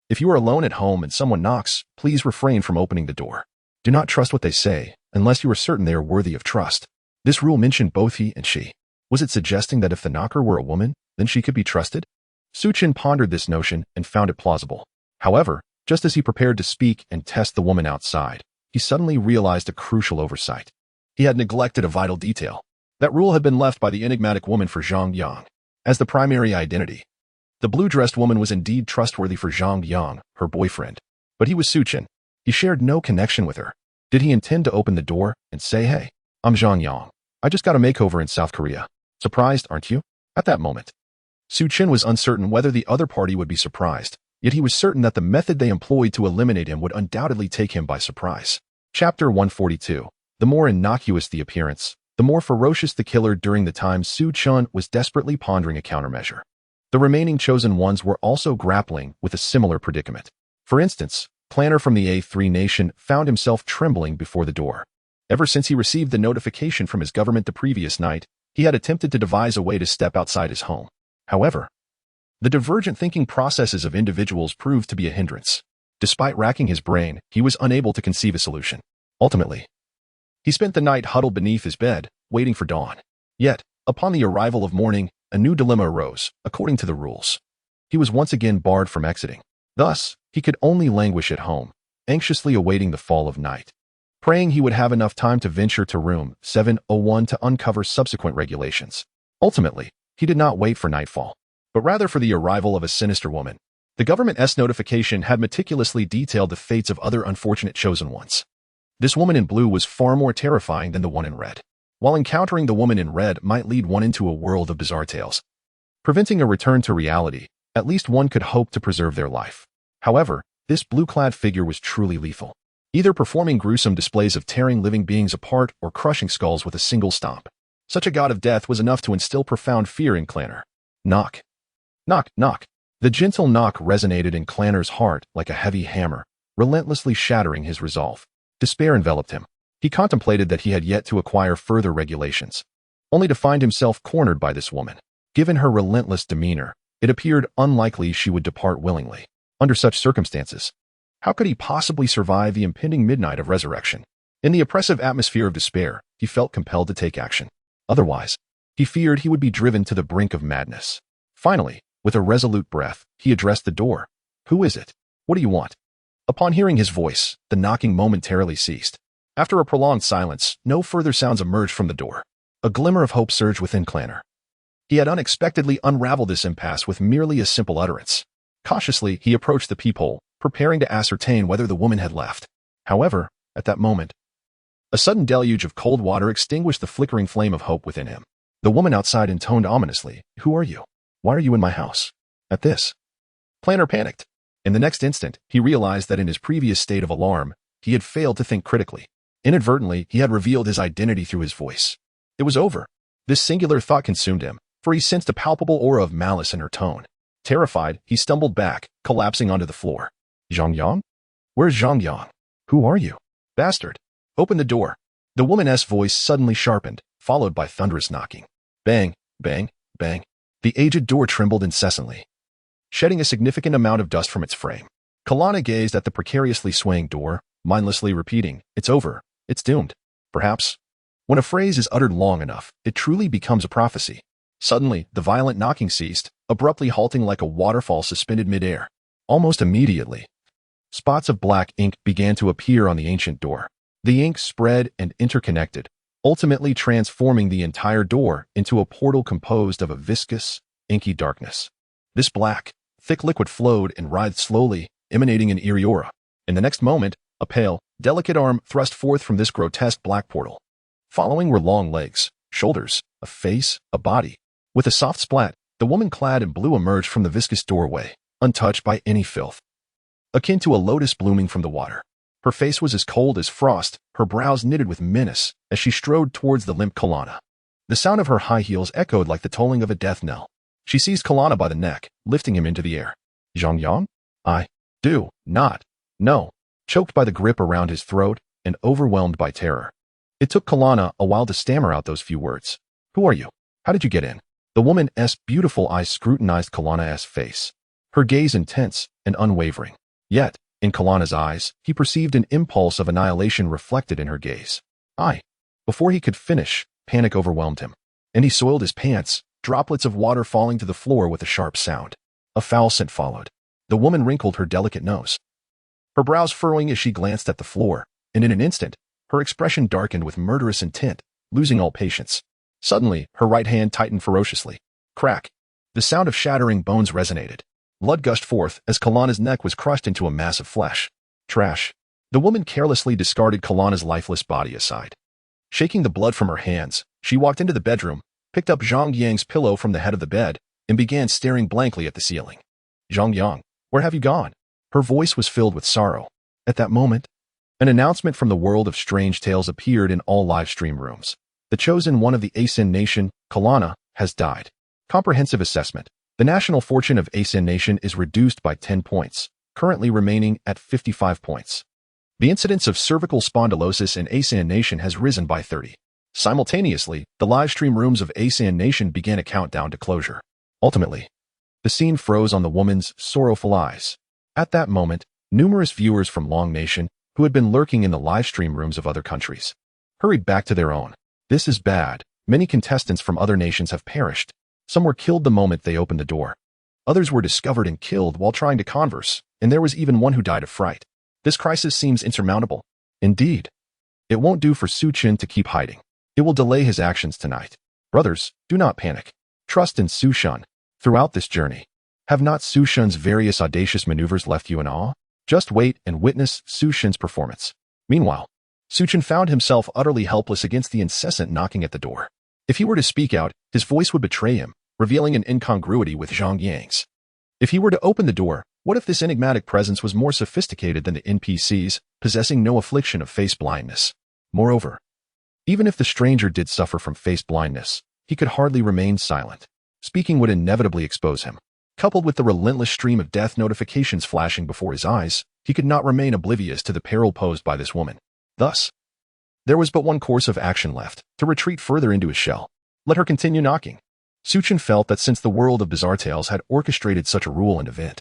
If you are alone at home and someone knocks, please refrain from opening the door. Do not trust what they say, unless you are certain they are worthy of trust. This rule mentioned both he and she. Was it suggesting that if the knocker were a woman, then she could be trusted? Chen pondered this notion and found it plausible. However, just as he prepared to speak and test the woman outside, he suddenly realized a crucial oversight. He had neglected a vital detail. That rule had been left by the enigmatic woman for Zhang Yang as the primary identity. The blue-dressed woman was indeed trustworthy for Zhang Yang, her boyfriend. But he was Chen. He shared no connection with her. Did he intend to open the door and say, "Hey, I'm Zhang Yang. I just got a makeover in South Korea. Surprised, aren't you?" At that moment, Chen was uncertain whether the other party would be surprised, yet he was certain that the method they employed to eliminate him would undoubtedly take him by surprise. Chapter 142. The more innocuous the appearance, the more ferocious the killer. During the time Chen was desperately pondering a countermeasure, the remaining chosen ones were also grappling with a similar predicament. For instance, Planner from the A3 nation found himself trembling before the door. Ever since he received the notification from his government the previous night, he had attempted to devise a way to step outside his home. However, the divergent thinking processes of individuals proved to be a hindrance. Despite racking his brain, he was unable to conceive a solution. Ultimately, he spent the night huddled beneath his bed, waiting for dawn. Yet, upon the arrival of morning, a new dilemma arose. According to the rules, he was once again barred from exiting. Thus, he could only languish at home, anxiously awaiting the fall of night, praying he would have enough time to venture to room 701 to uncover subsequent regulations. Ultimately, he did not wait for nightfall, but rather for the arrival of a sinister woman. The government's notification had meticulously detailed the fates of other unfortunate chosen ones. This woman in blue was far more terrifying than the one in red. While encountering the woman in red might lead one into a world of bizarre tales, preventing a return to reality, at least one could hope to preserve their life. However, this blue-clad figure was truly lethal. either performing gruesome displays of tearing living beings apart or crushing skulls with a single stomp. Such a god of death was enough to instill profound fear in Clanner. Knock. Knock, knock. The gentle knock resonated in Clanner's heart like a heavy hammer, relentlessly shattering his resolve. Despair enveloped him. He contemplated that he had yet to acquire further regulations, only to find himself cornered by this woman. Given her relentless demeanor, it appeared unlikely she would depart willingly. Under such circumstances, how could he possibly survive the impending midnight of resurrection? In the oppressive atmosphere of despair, he felt compelled to take action. Otherwise, he feared he would be driven to the brink of madness. Finally, with a resolute breath, he addressed the door. "Who is it? What do you want?" Upon hearing his voice, the knocking momentarily ceased. After a prolonged silence, no further sounds emerged from the door. A glimmer of hope surged within Clanner. He had unexpectedly unraveled this impasse with merely a simple utterance. Cautiously, he approached the peephole, preparing to ascertain whether the woman had left. However, at that moment, a sudden deluge of cold water extinguished the flickering flame of hope within him. The woman outside intoned ominously, "Who are you? Why are you in my house?" At this, Clanner panicked. In the next instant, he realized that in his previous state of alarm, he had failed to think critically. Inadvertently, he had revealed his identity through his voice. It was over. This singular thought consumed him, for he sensed a palpable aura of malice in her tone. Terrified, he stumbled back, collapsing onto the floor. "Zhang Yang? Where's Zhang Yang? Who are you? Bastard! Open the door." The woman's voice suddenly sharpened, followed by thunderous knocking. Bang, bang, bang. The aged door trembled incessantly, shedding a significant amount of dust from its frame. Kalana gazed at the precariously swaying door, mindlessly repeating, "It's over. It's doomed." Perhaps, when a phrase is uttered long enough, it truly becomes a prophecy. Suddenly, the violent knocking ceased, abruptly halting like a waterfall suspended midair. Almost immediately, spots of black ink began to appear on the ancient door. The ink spread and interconnected, ultimately transforming the entire door into a portal composed of a viscous, inky darkness. This black, thick liquid flowed and writhed slowly, emanating an eerie aura. In the next moment, a pale, delicate arm thrust forth from this grotesque black portal. Following were long legs, shoulders, a face, a body. With a soft splat, the woman clad in blue emerged from the viscous doorway, untouched by any filth. Akin to a lotus blooming from the water. Her face was as cold as frost, her brows knitted with menace as she strode towards the limp Kalana. The sound of her high heels echoed like the tolling of a death knell. She seized Kalana by the neck, lifting him into the air. "Zhang Yang? I do not know." Choked by the grip around his throat and overwhelmed by terror, it took Kalana a while to stammer out those few words. "Who are you? How did you get in?" The woman's beautiful eyes scrutinized Kalana's face, her gaze intense and unwavering. Yet, in Kalana's eyes, he perceived an impulse of annihilation reflected in her gaze. Before he could finish, panic overwhelmed him, and he soiled his pants, droplets of water falling to the floor with a sharp sound. A foul scent followed. The woman wrinkled her delicate nose, her brows furrowing as she glanced at the floor, and in an instant, her expression darkened with murderous intent, losing all patience. Suddenly, her right hand tightened ferociously. Crack! The sound of shattering bones resonated. Blood gushed forth as Kalana's neck was crushed into a mass of flesh. Trash. The woman carelessly discarded Kalana's lifeless body aside. Shaking the blood from her hands, she walked into the bedroom, picked up Zhang Yang's pillow from the head of the bed, and began staring blankly at the ceiling. "Zhang Yang, where have you gone?" Her voice was filled with sorrow. At that moment, an announcement from the world of strange tales appeared in all live stream rooms. The chosen one of the Acen Nation, Kalana, has died. Comprehensive assessment. The national fortune of Acen Nation is reduced by 10 points, currently remaining at 55 points. The incidence of cervical spondylosis in Acen Nation has risen by 30. Simultaneously, the live stream rooms of Acen Nation began a countdown to closure. Ultimately, the scene froze on the woman's sorrowful eyes. At that moment, numerous viewers from Long Nation, who had been lurking in the live stream rooms of other countries, hurried back to their own. This is bad. Many contestants from other nations have perished. Some were killed the moment they opened the door. Others were discovered and killed while trying to converse, and there was even one who died of fright. This crisis seems insurmountable. Indeed, it won't do for Chen to keep hiding. It will delay his actions tonight. Brothers, do not panic. Trust in Chen. Throughout this journey, have not Chen's various audacious maneuvers left you in awe? Just wait and witness Chen's performance. Meanwhile, Chen found himself utterly helpless against the incessant knocking at the door. If he were to speak out, his voice would betray him, revealing an incongruity with Zhang Yang's. If he were to open the door, What if this enigmatic presence was more sophisticated than the NPCs, possessing no affliction of face blindness? Moreover, even if the stranger did suffer from face blindness, he could hardly remain silent. Speaking would inevitably expose him. Coupled with the relentless stream of death notifications flashing before his eyes, he could not remain oblivious to the peril posed by this woman. Thus, there was but one course of action left, to retreat further into his shell. Let her continue knocking. Chen felt that since the world of bizarre tales had orchestrated such a rule and event,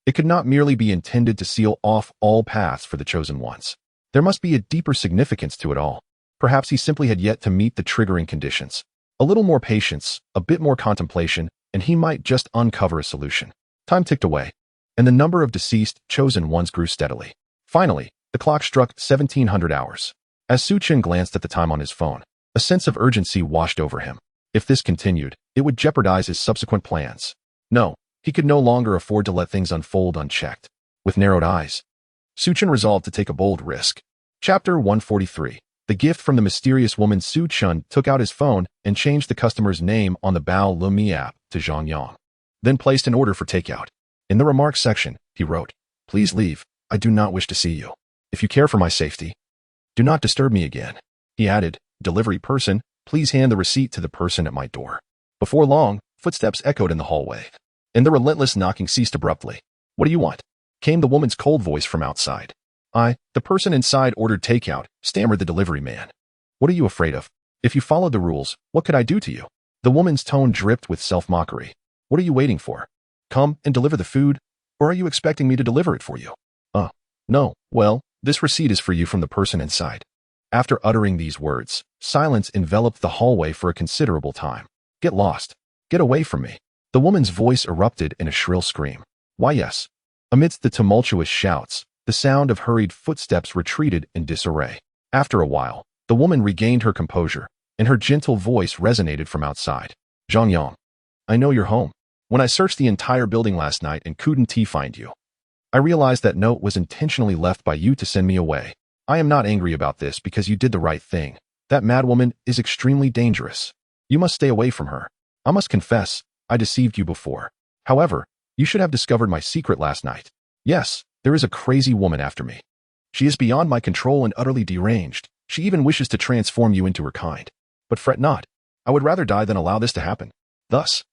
it could not merely be intended to seal off all paths for the chosen ones. There must be a deeper significance to it all. Perhaps he simply had yet to meet the triggering conditions. A little more patience, a bit more contemplation, and he might just uncover a solution. Time ticked away, and the number of deceased chosen ones grew steadily. Finally, the clock struck 1700 hours. As Chen glanced at the time on his phone, a sense of urgency washed over him. If this continued, it would jeopardize his subsequent plans. No, he could no longer afford to let things unfold unchecked. With narrowed eyes, Chen resolved to take a bold risk. Chapter 143. The gift from the mysterious woman. Chen took out his phone and changed the customer's name on the Bao Lumi app to Zhang Yang, then placed an order for takeout. In the remarks section, he wrote, "Please leave. I do not wish to see you. If you care for my safety, do not disturb me again." He added, "Delivery person, please hand the receipt to the person at my door." Before long, footsteps echoed in the hallway, and the relentless knocking ceased abruptly. "What do you want?" came the woman's cold voice from outside. The person inside ordered takeout," stammered the delivery man. "What are you afraid of? If you followed the rules, what could I do to you?" The woman's tone dripped with self-mockery. "What are you waiting for? Come and deliver the food, or are you expecting me to deliver it for you?" No. Well, this receipt is for you from the person inside." After uttering these words, silence enveloped the hallway for a considerable time. "Get lost. Get away from me." The woman's voice erupted in a shrill scream. "Why yes." Amidst the tumultuous shouts, the sound of hurried footsteps retreated in disarray. After a while, the woman regained her composure, and her gentle voice resonated from outside. "Zhang Yang, I know you're home. When I searched the entire building last night and couldn't find you, I realized that note was intentionally left by you to send me away. I am not angry about this because you did the right thing. That madwoman is extremely dangerous. You must stay away from her. I must confess, I deceived you before. However, you should have discovered my secret last night. Yes, there is a crazy woman after me. She is beyond my control and utterly deranged. She even wishes to transform you into her kind. But fret not. I would rather die than allow this to happen. Thus,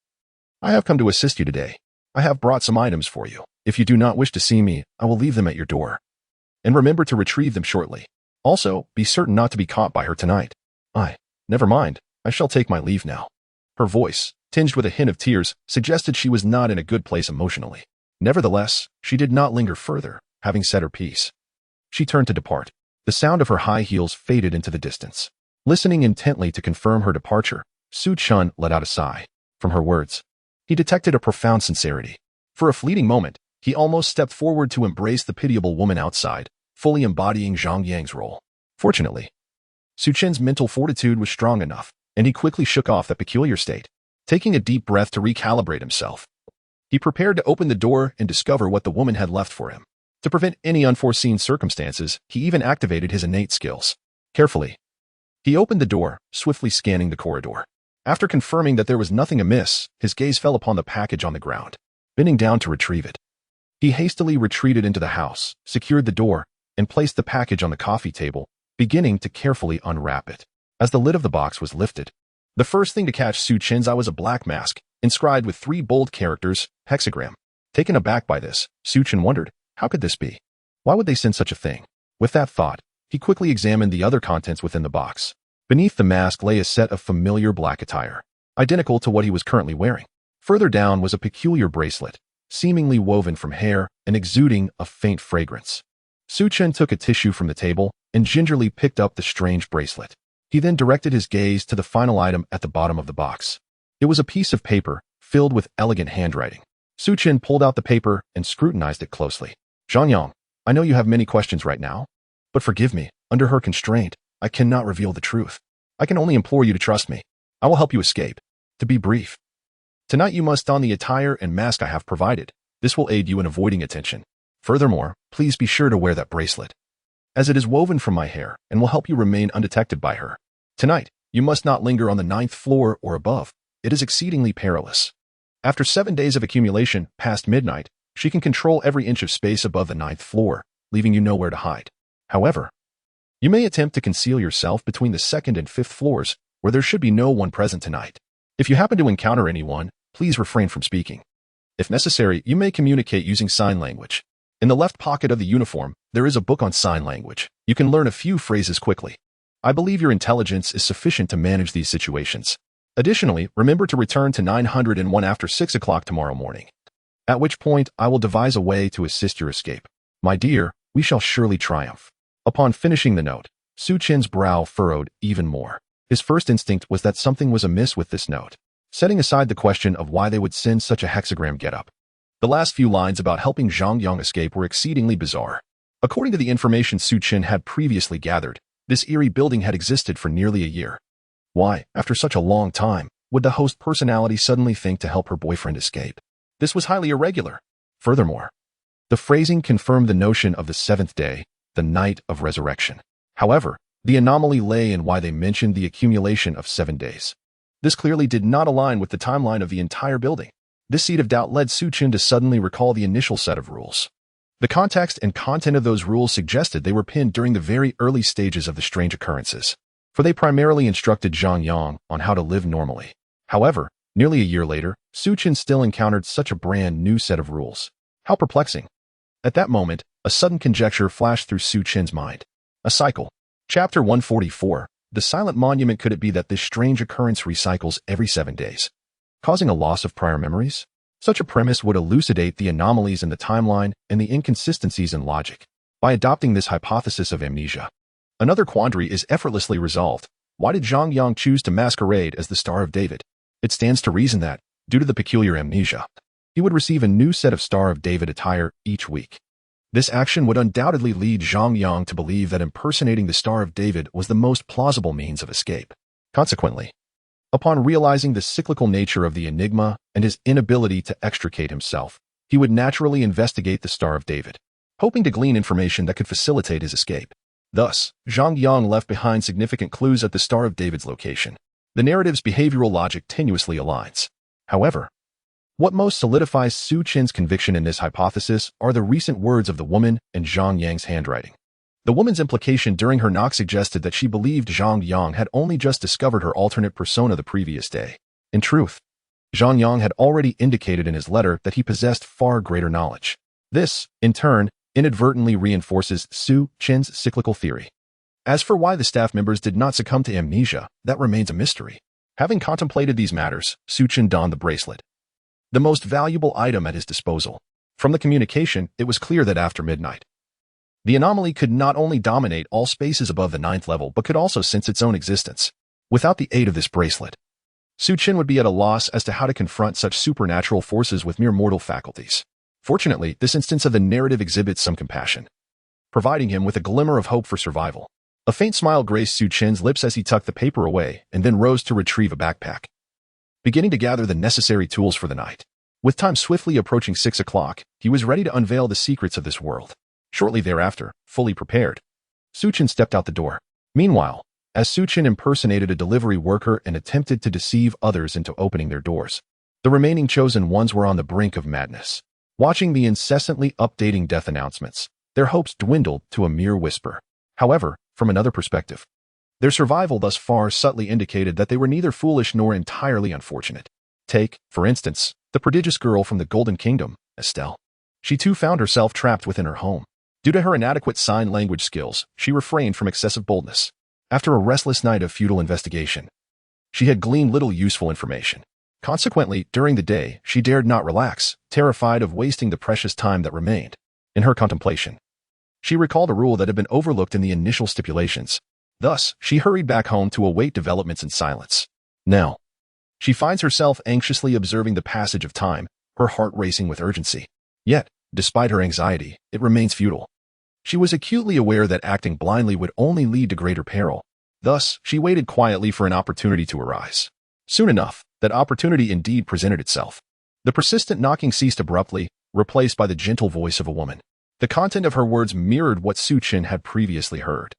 I have come to assist you today. I have brought some items for you. If you do not wish to see me, I will leave them at your door. And remember to retrieve them shortly. Also, be certain not to be caught by her tonight." Never mind. I shall take my leave now." Her voice, tinged with a hint of tears, suggested she was not in a good place emotionally. Nevertheless, she did not linger further, having said her piece. She turned to depart. The sound of her high heels faded into the distance. Listening intently to confirm her departure, Chen let out a sigh. From her words, he detected a profound sincerity. For a fleeting moment, he almost stepped forward to embrace the pitiable woman outside, fully embodying Zhang Yang's role. Fortunately, Chen's mental fortitude was strong enough, and he quickly shook off that peculiar state. Taking a deep breath to recalibrate himself, he prepared to open the door and discover what the woman had left for him. To prevent any unforeseen circumstances, he even activated his innate skills. Carefully, he opened the door, swiftly scanning the corridor. After confirming that there was nothing amiss, his gaze fell upon the package on the ground. Bending down to retrieve it, he hastily retreated into the house, secured the door, and placed the package on the coffee table, beginning to carefully unwrap it. As the lid of the box was lifted, the first thing to catch Chen's eye was a black mask, inscribed with 3 bold characters, hexagram. Taken aback by this, Chen wondered, how could this be? Why would they send such a thing? With that thought, he quickly examined the other contents within the box. Beneath the mask lay a set of familiar black attire, identical to what he was currently wearing. Further down was a peculiar bracelet, seemingly woven from hair and exuding a faint fragrance. Chen took a tissue from the table and gingerly picked up the strange bracelet. He then directed his gaze to the final item at the bottom of the box. It was a piece of paper filled with elegant handwriting. Chen pulled out the paper and scrutinized it closely. "Zhang Yang, I know you have many questions right now, but forgive me, under her constraint, I cannot reveal the truth. I can only implore you to trust me. I will help you escape. To be brief, tonight you must don the attire and mask I have provided. This will aid you in avoiding attention. Furthermore, please be sure to wear that bracelet, as it is woven from my hair and will help you remain undetected by her. Tonight, you must not linger on the 9th floor or above. It is exceedingly perilous." After 7 days of accumulation, past midnight, She can control every inch of space above the 9th floor, leaving you nowhere to hide. However, you may attempt to conceal yourself between the 2nd and 5th floors, where there should be no one present tonight. If you happen to encounter anyone, please refrain from speaking. If necessary, you may communicate using sign language. In the left pocket of the uniform, there is a book on sign language. You can learn a few phrases quickly. I believe your intelligence is sufficient to manage these situations. Additionally, remember to return to 901 after 6 o'clock tomorrow morning, at which point I will devise a way to assist your escape. My dear, we shall surely triumph. Upon finishing the note, Su Chen's brow furrowed even more. His first instinct was that something was amiss with this note, setting aside the question of why they would send such a hexagram getup. The last few lines about helping Zhang Yang escape were exceedingly bizarre. According to the information Su Chen had previously gathered, this eerie building had existed for nearly a year. Why, after such a long time, would the host personality suddenly think to help her boyfriend escape? This was highly irregular. Furthermore, the phrasing confirmed the notion of the 7th day, the night of resurrection. However, the anomaly lay in why they mentioned the accumulation of 7 days. This clearly did not align with the timeline of the entire building. This seed of doubt led Su Chen to suddenly recall the initial set of rules. The context and content of those rules suggested they were pinned during the very early stages of the strange occurrences, for they primarily instructed Zhang Yang on how to live normally. However, nearly a year later, Su Chen still encountered such a brand new set of rules. How perplexing. At that moment, a sudden conjecture flashed through Su Chen's mind. A cycle. Chapter 144. The Silent Monument. Could it be that this strange occurrence recycles every 7 days, causing a loss of prior memories? Such a premise would elucidate the anomalies in the timeline and the inconsistencies in logic. By adopting this hypothesis of amnesia, another quandary is effortlessly resolved. Why did Zhang Yang choose to masquerade as the Star of David? It stands to reason that, due to the peculiar amnesia, he would receive a new set of Star of David attire each week. This action would undoubtedly lead Zhang Yang to believe that impersonating the Star of David was the most plausible means of escape. Consequently, upon realizing the cyclical nature of the enigma and his inability to extricate himself, he would naturally investigate the Star of David, hoping to glean information that could facilitate his escape. Thus, Zhang Yang left behind significant clues at the Star of David's location. The narrative's behavioral logic tenuously aligns. However, what most solidifies Su Chen's conviction in this hypothesis are the recent words of the woman in Zhang Yang's handwriting. The woman's implication during her knock suggested that she believed Zhang Yang had only just discovered her alternate persona the previous day. In truth, Zhang Yang had already indicated in his letter that he possessed far greater knowledge. This, in turn, inadvertently reinforces Su Chen's cyclical theory. As for why the staff members did not succumb to amnesia, that remains a mystery. Having contemplated these matters, Su Chen donned the bracelet, the most valuable item at his disposal. From the communication, it was clear that after midnight, the anomaly could not only dominate all spaces above the 9th level but could also sense its own existence. Without the aid of this bracelet, Su Chen would be at a loss as to how to confront such supernatural forces with mere mortal faculties. Fortunately, this instance of the narrative exhibits some compassion, providing him with a glimmer of hope for survival. A faint smile graced Su Chen's lips as he tucked the paper away and then rose to retrieve a backpack, beginning to gather the necessary tools for the night. With time swiftly approaching 6 o'clock, he was ready to unveil the secrets of this world. Shortly thereafter, fully prepared, Su Chen stepped out the door. Meanwhile, as Su Chen impersonated a delivery worker and attempted to deceive others into opening their doors, the remaining chosen ones were on the brink of madness. Watching the incessantly updating death announcements, their hopes dwindled to a mere whisper. However, from another perspective, their survival thus far subtly indicated that they were neither foolish nor entirely unfortunate. Take, for instance, the prodigious girl from the Golden Kingdom, Estelle. She too found herself trapped within her home. Due to her inadequate sign language skills, she refrained from excessive boldness. After a restless night of futile investigation, she had gleaned little useful information. Consequently, during the day, she dared not relax, terrified of wasting the precious time that remained. In her contemplation, she recalled a rule that had been overlooked in the initial stipulations. Thus, she hurried back home to await developments in silence. Now, she finds herself anxiously observing the passage of time, her heart racing with urgency. Yet, despite her anxiety, it remains futile. She was acutely aware that acting blindly would only lead to greater peril. Thus, she waited quietly for an opportunity to arise. Soon enough, that opportunity indeed presented itself. The persistent knocking ceased abruptly, replaced by the gentle voice of a woman. The content of her words mirrored what Su Chen had previously heard,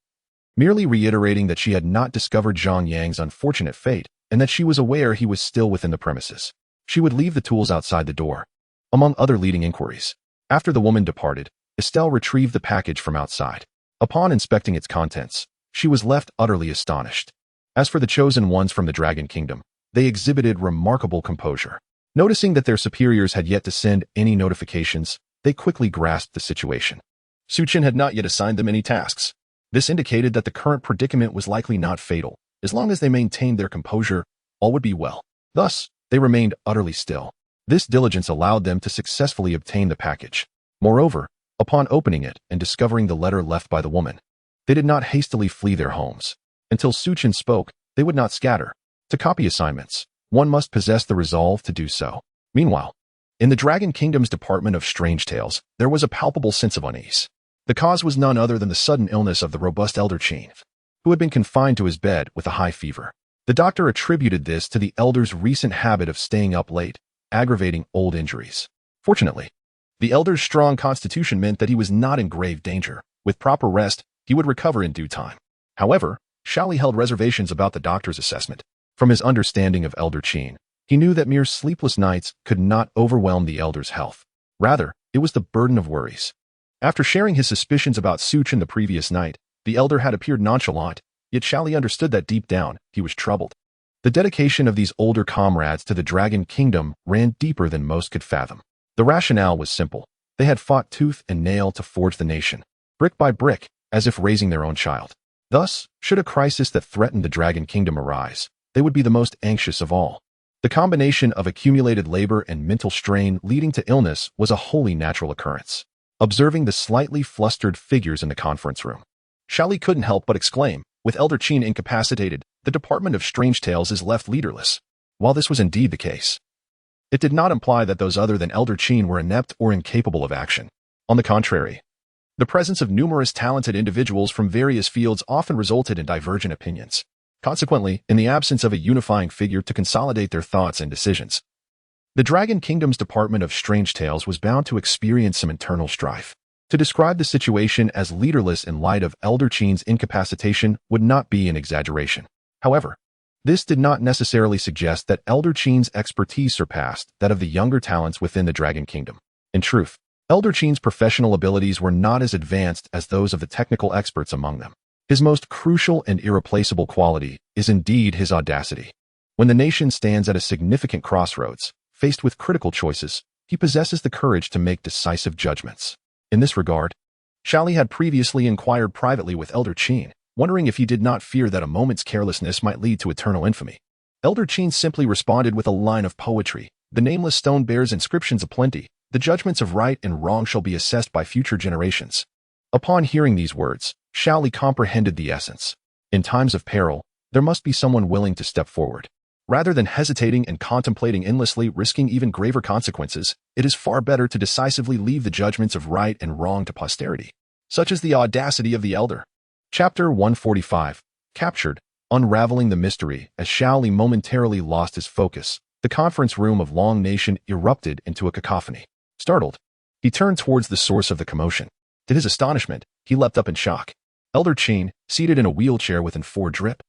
merely reiterating that she had not discovered Zhang Yang's unfortunate fate and that she was aware he was still within the premises. She would leave the tools outside the door, among other leading inquiries. After the woman departed, Estelle retrieved the package from outside. Upon inspecting its contents, she was left utterly astonished. As for the chosen ones from the Dragon Kingdom, they exhibited remarkable composure. Noticing that their superiors had yet to send any notifications, they quickly grasped the situation. Chen had not yet assigned them any tasks. This indicated that the current predicament was likely not fatal. As long as they maintained their composure, all would be well. Thus, they remained utterly still. This diligence allowed them to successfully obtain the package. Moreover, upon opening it and discovering the letter left by the woman, they did not hastily flee their homes. Until Chen spoke, they would not scatter. To copy assignments, one must possess the resolve to do so. Meanwhile, in the Dragon Kingdom's Department of Strange Tales, there was a palpable sense of unease. The cause was none other than the sudden illness of the robust elder Chen, who had been confined to his bed with a high fever. The doctor attributed this to the elder's recent habit of staying up late, aggravating old injuries. Fortunately, the elder's strong constitution meant that he was not in grave danger. With proper rest, he would recover in due time. However, Shally held reservations about the doctor's assessment. From his understanding of elder Chen, he knew that mere sleepless nights could not overwhelm the elder's health. Rather, it was the burden of worries. After sharing his suspicions about Chen the previous night, the elder had appeared nonchalant, yet Shally understood that deep down, he was troubled. The dedication of these older comrades to the Dragon Kingdom ran deeper than most could fathom. The rationale was simple. They had fought tooth and nail to forge the nation, brick by brick, as if raising their own child. Thus, should a crisis that threatened the Dragon Kingdom arise, they would be the most anxious of all. The combination of accumulated labor and mental strain leading to illness was a wholly natural occurrence. Observing the slightly flustered figures in the conference room, Shally couldn't help but exclaim, with elder Chen incapacitated, the Department of Strange Tales is left leaderless. While this was indeed the case, it did not imply that those other than elder Chen were inept or incapable of action. On the contrary, the presence of numerous talented individuals from various fields often resulted in divergent opinions. Consequently, in the absence of a unifying figure to consolidate their thoughts and decisions, the Dragon Kingdom's Department of Strange Tales was bound to experience some internal strife. To describe the situation as leaderless in light of elder Chen's incapacitation would not be an exaggeration. However, this did not necessarily suggest that elder Chen's expertise surpassed that of the younger talents within the Dragon Kingdom. In truth, elder Chen's professional abilities were not as advanced as those of the technical experts among them. His most crucial and irreplaceable quality is indeed his audacity. When the nation stands at a significant crossroads, faced with critical choices, he possesses the courage to make decisive judgments. In this regard, Shally had previously inquired privately with elder Chen, wondering if he did not fear that a moment's carelessness might lead to eternal infamy. Elder Chen simply responded with a line of poetry. The nameless stone bears inscriptions aplenty. The judgments of right and wrong shall be assessed by future generations. Upon hearing these words, Shally comprehended the essence. In times of peril, there must be someone willing to step forward. Rather than hesitating and contemplating endlessly, risking even graver consequences, it is far better to decisively leave the judgments of right and wrong to posterity. Such is the audacity of the elder. Chapter 145. Captured. Unraveling the mystery. As Shally momentarily lost his focus, the conference room of Long Nation erupted into a cacophony. Startled, he turned towards the source of the commotion. To his astonishment, he leapt up in shock. Elder Chen, seated in a wheelchair within 4 drip,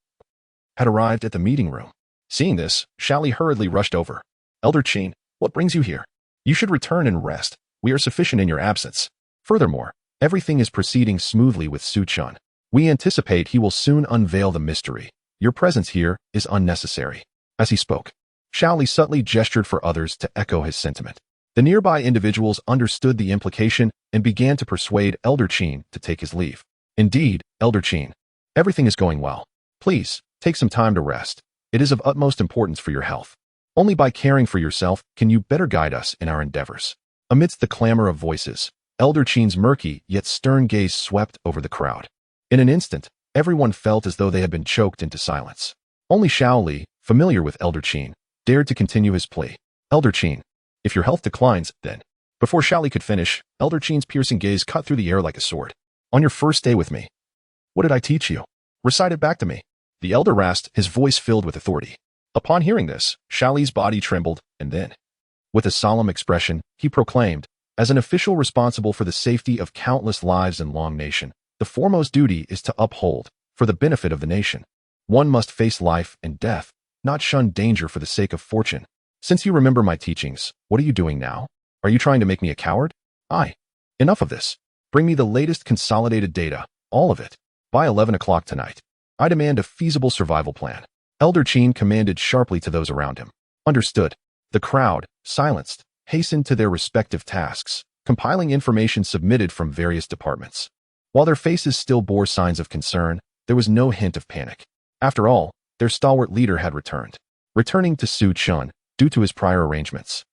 had arrived at the meeting room. Seeing this, Shally hurriedly rushed over. Elder Chen, what brings you here? You should return and rest. We are sufficient in your absence. Furthermore, everything is proceeding smoothly with Chen. We anticipate he will soon unveil the mystery. Your presence here is unnecessary. As he spoke, Shally subtly gestured for others to echo his sentiment. The nearby individuals understood the implication and began to persuade Elder Chen to take his leave. Indeed, Elder Chen, everything is going well. Please, take some time to rest. It is of utmost importance for your health. Only by caring for yourself can you better guide us in our endeavors. Amidst the clamor of voices, Elder Chen's murky yet stern gaze swept over the crowd. In an instant, everyone felt as though they had been choked into silence. Only Shally, familiar with Elder Chen, dared to continue his plea. Elder Chen, if your health declines, then. Before Shally could finish, Elder Chen's piercing gaze cut through the air like a sword. On your first day with me, what did I teach you? Recite it back to me. The elder rasped, his voice filled with authority. Upon hearing this, Shally's body trembled, and then, with a solemn expression, he proclaimed, as an official responsible for the safety of countless lives in Long Nation, the foremost duty is to uphold, for the benefit of the nation. One must face life and death, not shun danger for the sake of fortune. Since you remember my teachings, what are you doing now? Are you trying to make me a coward? Aye. Enough of this. Bring me the latest consolidated data, all of it, by 11 o'clock tonight. I demand a feasible survival plan. Elder Chen commanded sharply to those around him. Understood. The crowd, silenced, hastened to their respective tasks, compiling information submitted from various departments. While their faces still bore signs of concern, there was no hint of panic. After all, their stalwart leader had returned. Returning to Chen, due to his prior arrangements.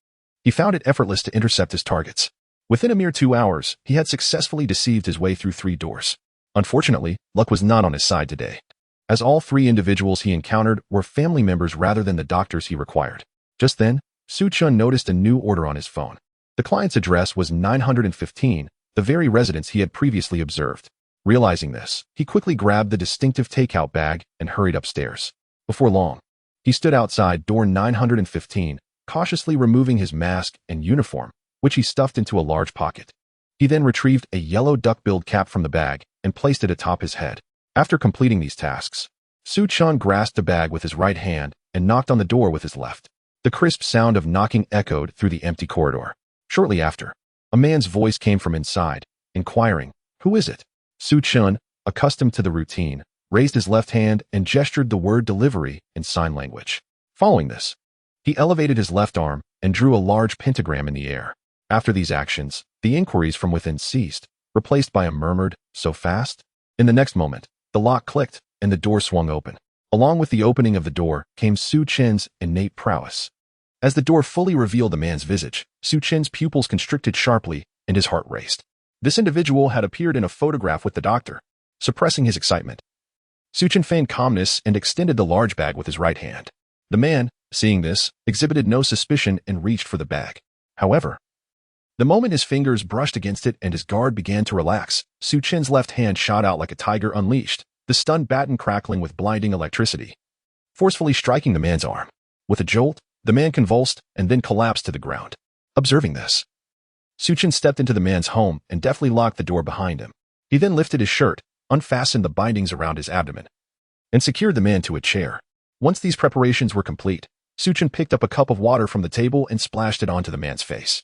He found it effortless to intercept his targets. Within a mere 2 hours, he had successfully deceived his way through 3 doors. Unfortunately, luck was not on his side today, as all 3 individuals he encountered were family members rather than the doctors he required. Just then, Chen noticed a new order on his phone. The client's address was 915, the very residence he had previously observed. Realizing this, he quickly grabbed the distinctive takeout bag and hurried upstairs. Before long, he stood outside door 915, cautiously removing his mask and uniform, which he stuffed into a large pocket. He then retrieved a yellow duck-billed cap from the bag and placed it atop his head. After completing these tasks, Chen grasped the bag with his right hand and knocked on the door with his left. The crisp sound of knocking echoed through the empty corridor. Shortly after, a man's voice came from inside, inquiring, "Who is it?" Chen, accustomed to the routine, raised his left hand and gestured the word delivery in sign language. Following this, he elevated his left arm and drew a large pentagram in the air. After these actions, the inquiries from within ceased, replaced by a murmured, "So fast?" In the next moment, the lock clicked and the door swung open. Along with the opening of the door came Chen's innate prowess. As the door fully revealed the man's visage, Chen's pupils constricted sharply and his heart raced. This individual had appeared in a photograph with the doctor. Suppressing his excitement, Chen feigned calmness and extended the large bag with his right hand. The man, seeing this, exhibited no suspicion and reached for the bag. However, the moment his fingers brushed against it and his guard began to relax, Chen's left hand shot out like a tiger unleashed, the stunned baton crackling with blinding electricity, forcefully striking the man's arm. With a jolt, the man convulsed and then collapsed to the ground. Observing this, Chen stepped into the man's home and deftly locked the door behind him. He then lifted his shirt, unfastened the bindings around his abdomen, and secured the man to a chair. Once these preparations were complete, Chen picked up a cup of water from the table and splashed it onto the man's face.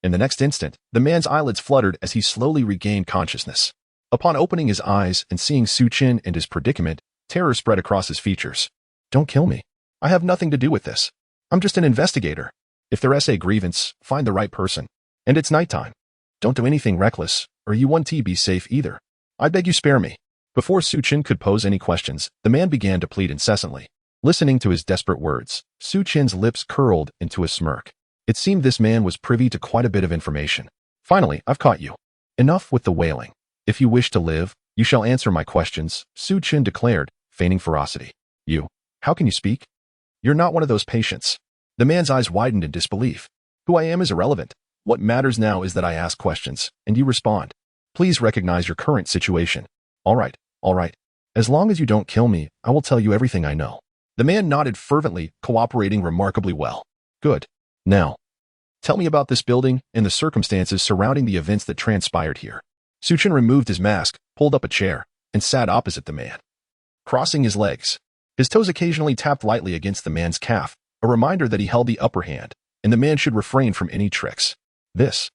In the next instant, the man's eyelids fluttered as he slowly regained consciousness. Upon opening his eyes and seeing Chen and his predicament, terror spread across his features. "Don't kill me. I have nothing to do with this. I'm just an investigator. If there's a grievance, find the right person. And it's nighttime. Don't do anything reckless, or you won't be safe either. I beg you spare me." Before Chen could pose any questions, the man began to plead incessantly. Listening to his desperate words, Chen's lips curled into a smirk. It seemed this man was privy to quite a bit of information. "Finally, I've caught you. Enough with the wailing. If you wish to live, you shall answer my questions," Chen declared, feigning ferocity. "You? How can you speak? You're not one of those patients." The man's eyes widened in disbelief. "Who I am is irrelevant. What matters now is that I ask questions, and you respond. Please recognize your current situation." All right. As long as you don't kill me, I will tell you everything I know." The man nodded fervently, cooperating remarkably well. "Good. Now, tell me about this building and the circumstances surrounding the events that transpired here." Chen removed his mask, pulled up a chair, and sat opposite the man. Crossing his legs, his toes occasionally tapped lightly against the man's calf, a reminder that he held the upper hand, and the man should refrain from any tricks. This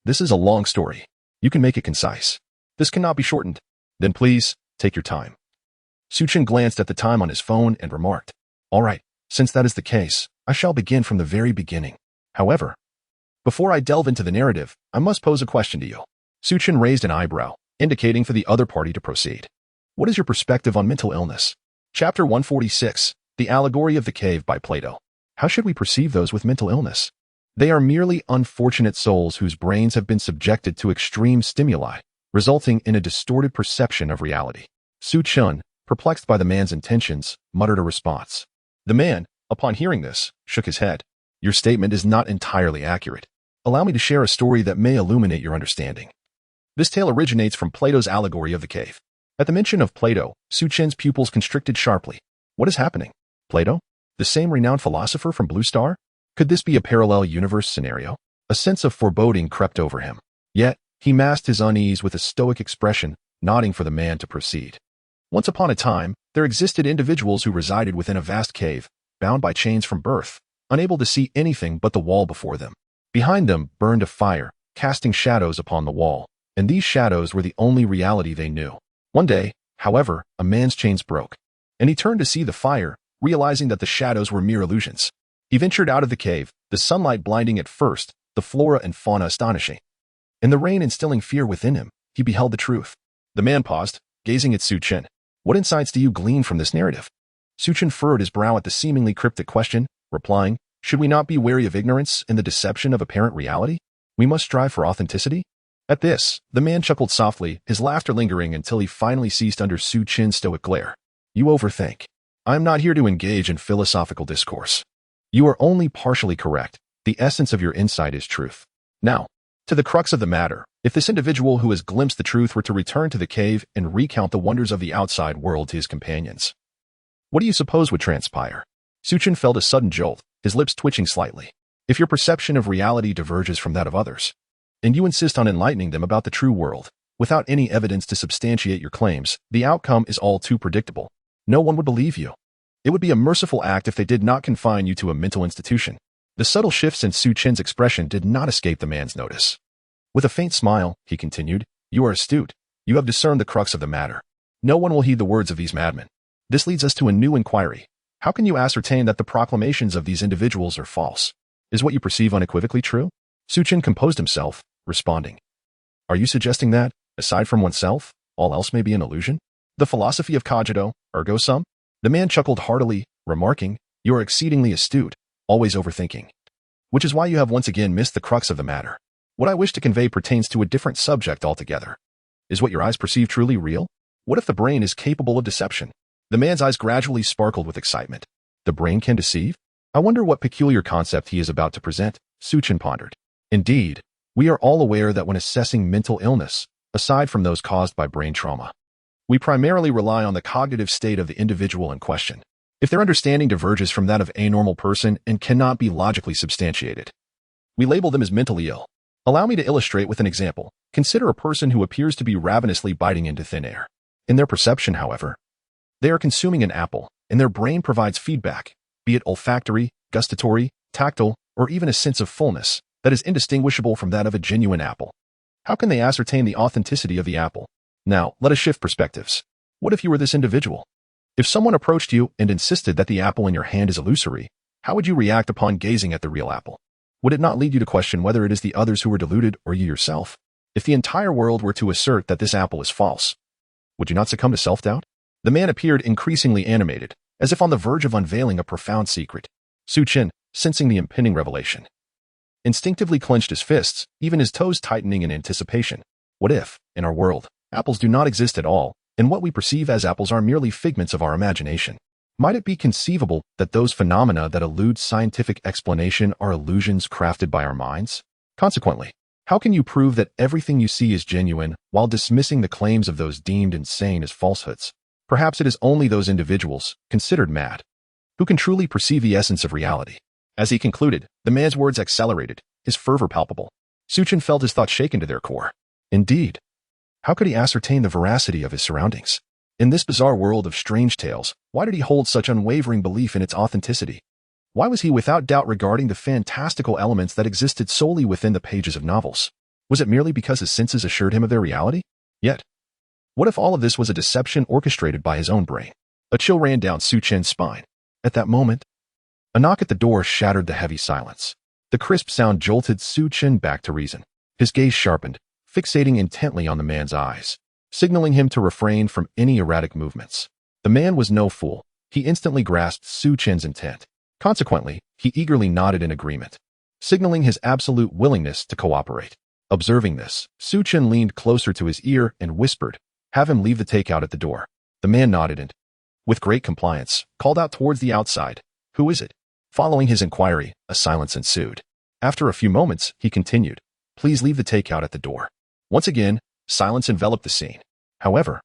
is a long story. You can make it concise. This cannot be shortened. Then please, take your time." Chen glanced at the time on his phone and remarked, "All right, since that is the case, I shall begin from the very beginning. However, before I delve into the narrative, I must pose a question to you." Chen raised an eyebrow, indicating for the other party to proceed. "What is your perspective on mental illness?" Chapter 146, The Allegory of the Cave by Plato. How should we perceive those with mental illness? They are merely unfortunate souls whose brains have been subjected to extreme stimuli, resulting in a distorted perception of reality. Chen, perplexed by the man's intentions, muttered a response. The man, upon hearing this, shook his head. "Your statement is not entirely accurate. Allow me to share a story that may illuminate your understanding." This tale originates from Plato's Allegory of the Cave. At the mention of Plato, Chen's pupils constricted sharply. What is happening? Plato? The same renowned philosopher from Blue Star? Could this be a parallel universe scenario? A sense of foreboding crept over him. Yet, he masked his unease with a stoic expression, nodding for the man to proceed. Once upon a time, there existed individuals who resided within a vast cave, bound by chains from birth, unable to see anything but the wall before them. Behind them burned a fire, casting shadows upon the wall, and these shadows were the only reality they knew. One day, however, a man's chains broke, and he turned to see the fire, realizing that the shadows were mere illusions. He ventured out of the cave, the sunlight blinding at first, the flora and fauna astonishing. In the rain instilling fear within him, he beheld the truth. The man paused, gazing at Chen. What insights do you glean from this narrative? Chen furrowed his brow at the seemingly cryptic question, replying, should we not be wary of ignorance and the deception of apparent reality? We must strive for authenticity? At this, the man chuckled softly, his laughter lingering until he finally ceased under Chen's stoic glare. You overthink. I am not here to engage in philosophical discourse. You are only partially correct. The essence of your insight is truth. Now, to the crux of the matter, if this individual who has glimpsed the truth were to return to the cave and recount the wonders of the outside world to his companions, what do you suppose would transpire? Chen felt a sudden jolt, his lips twitching slightly. If your perception of reality diverges from that of others, and you insist on enlightening them about the true world, without any evidence to substantiate your claims, the outcome is all too predictable. No one would believe you. It would be a merciful act if they did not confine you to a mental institution. The subtle shifts in Chen's expression did not escape the man's notice. With a faint smile, he continued, you are astute. You have discerned the crux of the matter. No one will heed the words of these madmen. This leads us to a new inquiry. How can you ascertain that the proclamations of these individuals are false? Is what you perceive unequivocally true? Chen composed himself, responding. Are you suggesting that, aside from oneself, all else may be an illusion? The philosophy of cogito, ergo sum? The man chuckled heartily, remarking, you are exceedingly astute, always overthinking. Which is why you have once again missed the crux of the matter. What I wish to convey pertains to a different subject altogether. Is what your eyes perceive truly real? What if the brain is capable of deception? The man's eyes gradually sparkled with excitement. The brain can deceive? I wonder what peculiar concept he is about to present, Chen pondered. Indeed, we are all aware that when assessing mental illness, aside from those caused by brain trauma, we primarily rely on the cognitive state of the individual in question. If their understanding diverges from that of a normal person and cannot be logically substantiated, we label them as mentally ill. Allow me to illustrate with an example. Consider a person who appears to be ravenously biting into thin air. In their perception, however, they are consuming an apple, and their brain provides feedback, be it olfactory, gustatory, tactile, or even a sense of fullness, that is indistinguishable from that of a genuine apple. How can they ascertain the authenticity of the apple? Now, let us shift perspectives. What if you were this individual? If someone approached you and insisted that the apple in your hand is illusory, how would you react upon gazing at the real apple? Would it not lead you to question whether it is the others who are deluded or you yourself? If the entire world were to assert that this apple is false, would you not succumb to self-doubt? The man appeared increasingly animated, as if on the verge of unveiling a profound secret. Chen, sensing the impending revelation, instinctively clenched his fists, even his toes tightening in anticipation. What if, in our world, apples do not exist at all, and what we perceive as apples are merely figments of our imagination? Might it be conceivable that those phenomena that elude scientific explanation are illusions crafted by our minds? Consequently, how can you prove that everything you see is genuine while dismissing the claims of those deemed insane as falsehoods? Perhaps it is only those individuals, considered mad, who can truly perceive the essence of reality. As he concluded, the man's words accelerated, his fervor palpable. Chen felt his thoughts shaken to their core. Indeed, how could he ascertain the veracity of his surroundings? In this bizarre world of strange tales, why did he hold such unwavering belief in its authenticity? Why was he without doubt regarding the fantastical elements that existed solely within the pages of novels? Was it merely because his senses assured him of their reality? Yet, what if all of this was a deception orchestrated by his own brain? A chill ran down Chen's spine. At that moment, a knock at the door shattered the heavy silence. The crisp sound jolted Chen back to reason. His gaze sharpened, fixating intently on the man's eyes, signaling him to refrain from any erratic movements. The man was no fool. He instantly grasped Chen's intent. Consequently, he eagerly nodded in agreement, signaling his absolute willingness to cooperate. Observing this, Chen leaned closer to his ear and whispered, "Have him leave the takeout at the door." The man nodded and, with great compliance, called out towards the outside, "Who is it?" Following his inquiry, a silence ensued. After a few moments, he continued, "Please leave the takeout at the door." Once again, silence enveloped the scene. However,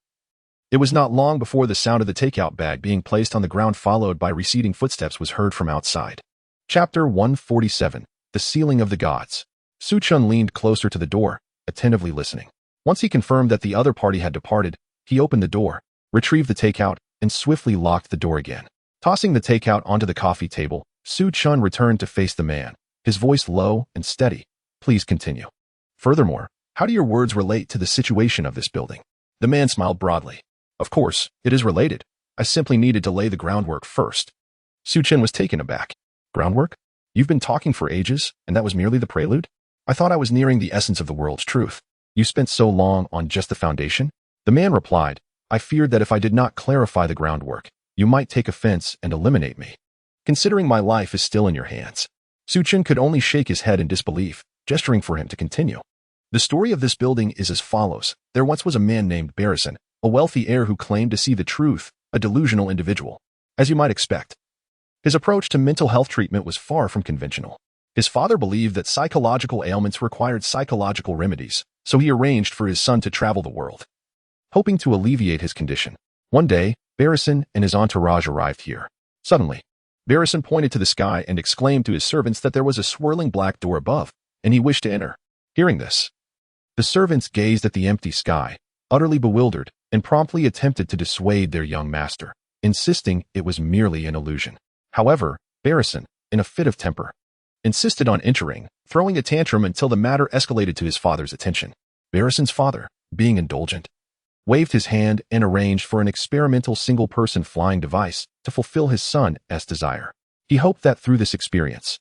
it was not long before the sound of the takeout bag being placed on the ground followed by receding footsteps was heard from outside. Chapter 147, The Sealing of the Gods. Chen leaned closer to the door, attentively listening. Once he confirmed that the other party had departed, he opened the door, retrieved the takeout, and swiftly locked the door again. Tossing the takeout onto the coffee table, Chen returned to face the man, his voice low and steady. "Please continue." Furthermore, how do your words relate to the situation of this building? The man smiled broadly. Of course, it is related. I simply needed to lay the groundwork first. Chen was taken aback. Groundwork? You've been talking for ages, and that was merely the prelude? I thought I was nearing the essence of the world's truth. You spent so long on just the foundation? The man replied, I feared that if I did not clarify the groundwork, you might take offense and eliminate me. Considering my life is still in your hands. Chen could only shake his head in disbelief, gesturing for him to continue. The story of this building is as follows. There once was a man named Barrison, a wealthy heir who claimed to see the truth, a delusional individual. As you might expect, his approach to mental health treatment was far from conventional. His father believed that psychological ailments required psychological remedies, so he arranged for his son to travel the world, hoping to alleviate his condition. One day, Barrison and his entourage arrived here. Suddenly, Barrison pointed to the sky and exclaimed to his servants that there was a swirling black door above, and he wished to enter. Hearing this, the servants gazed at the empty sky, utterly bewildered, and promptly attempted to dissuade their young master, insisting it was merely an illusion. However, Barrison, in a fit of temper, insisted on entering, throwing a tantrum until the matter escalated to his father's attention. Barrison's father, being indulgent, waved his hand and arranged for an experimental single-person flying device to fulfill his son's desire. He hoped that through this experience,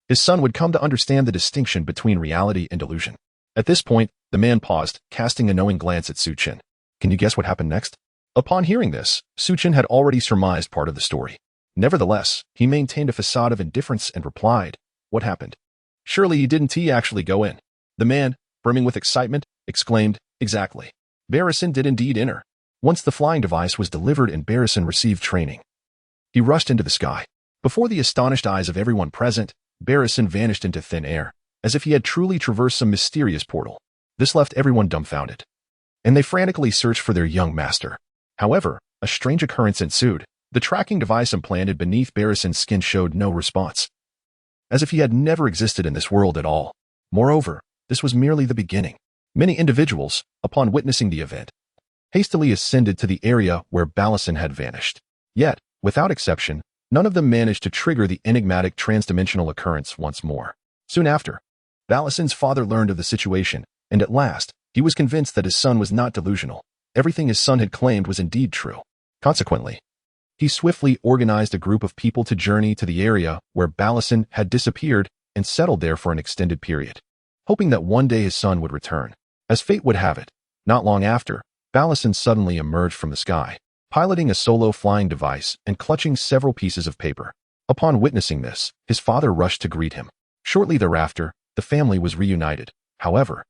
his son would come to understand the distinction between reality and illusion. At this point, the man paused, casting a knowing glance at Chen. Can you guess what happened next? Upon hearing this, Chen had already surmised part of the story. Nevertheless, he maintained a facade of indifference and replied, What happened? Surely didn't he actually go in? The man, brimming with excitement, exclaimed, Exactly. Barrison did indeed enter. Once the flying device was delivered and Barrison received training, he rushed into the sky. Before the astonished eyes of everyone present, Barrison vanished into thin air, as if he had truly traversed some mysterious portal. This left everyone dumbfounded, and they frantically searched for their young master. However, a strange occurrence ensued. The tracking device implanted beneath Barrison's skin showed no response, as if he had never existed in this world at all. Moreover, this was merely the beginning. Many individuals, upon witnessing the event, hastily ascended to the area where Barrison had vanished. Yet, without exception, none of them managed to trigger the enigmatic transdimensional occurrence once more. Soon after, Barrison's father learned of the situation, and at last, he was convinced that his son was not delusional. Everything his son had claimed was indeed true. Consequently, he swiftly organized a group of people to journey to the area where Barrison had disappeared and settled there for an extended period, hoping that one day his son would return. As fate would have it, not long after, Barrison suddenly emerged from the sky, piloting a solo flying device and clutching several pieces of paper. Upon witnessing this, his father rushed to greet him. Shortly thereafter, the family was reunited. However,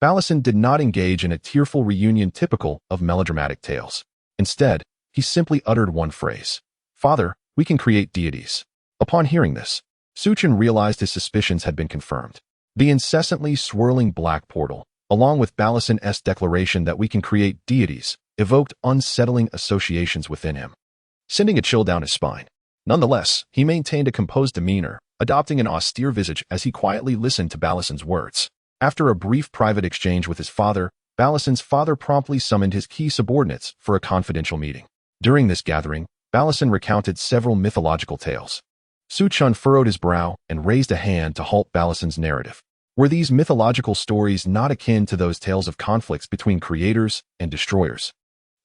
Barrison did not engage in a tearful reunion typical of melodramatic tales. Instead, he simply uttered one phrase. Father, we can create deities. Upon hearing this, Chen realized his suspicions had been confirmed. The incessantly swirling black portal, along with Barrison's declaration that we can create deities, evoked unsettling associations within him, sending a chill down his spine. Nonetheless, he maintained a composed demeanor, adopting an austere visage as he quietly listened to Barrison's words. After a brief private exchange with his father, Barrison's father promptly summoned his key subordinates for a confidential meeting. During this gathering, Barrison recounted several mythological tales. Chen furrowed his brow and raised a hand to halt Barrison's narrative. Were these mythological stories not akin to those tales of conflicts between creators and destroyers,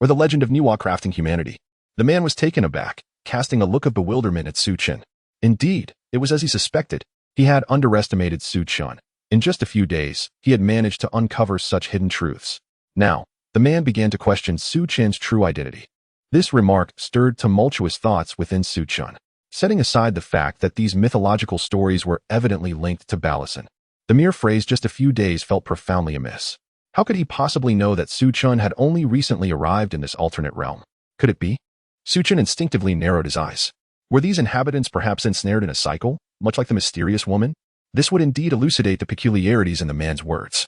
or the legend of Niwa crafting humanity? The man was taken aback, casting a look of bewilderment at Chen. Indeed, it was as he suspected. He had underestimated Chen. In just a few days, he had managed to uncover such hidden truths. Now, the man began to question Chen's true identity. This remark stirred tumultuous thoughts within Chen. Setting aside the fact that these mythological stories were evidently linked to Barrison, the mere phrase just a few days felt profoundly amiss. How could he possibly know that Chen had only recently arrived in this alternate realm? Could it be? Chen instinctively narrowed his eyes. Were these inhabitants perhaps ensnared in a cycle, much like the mysterious woman? This would indeed elucidate the peculiarities in the man's words,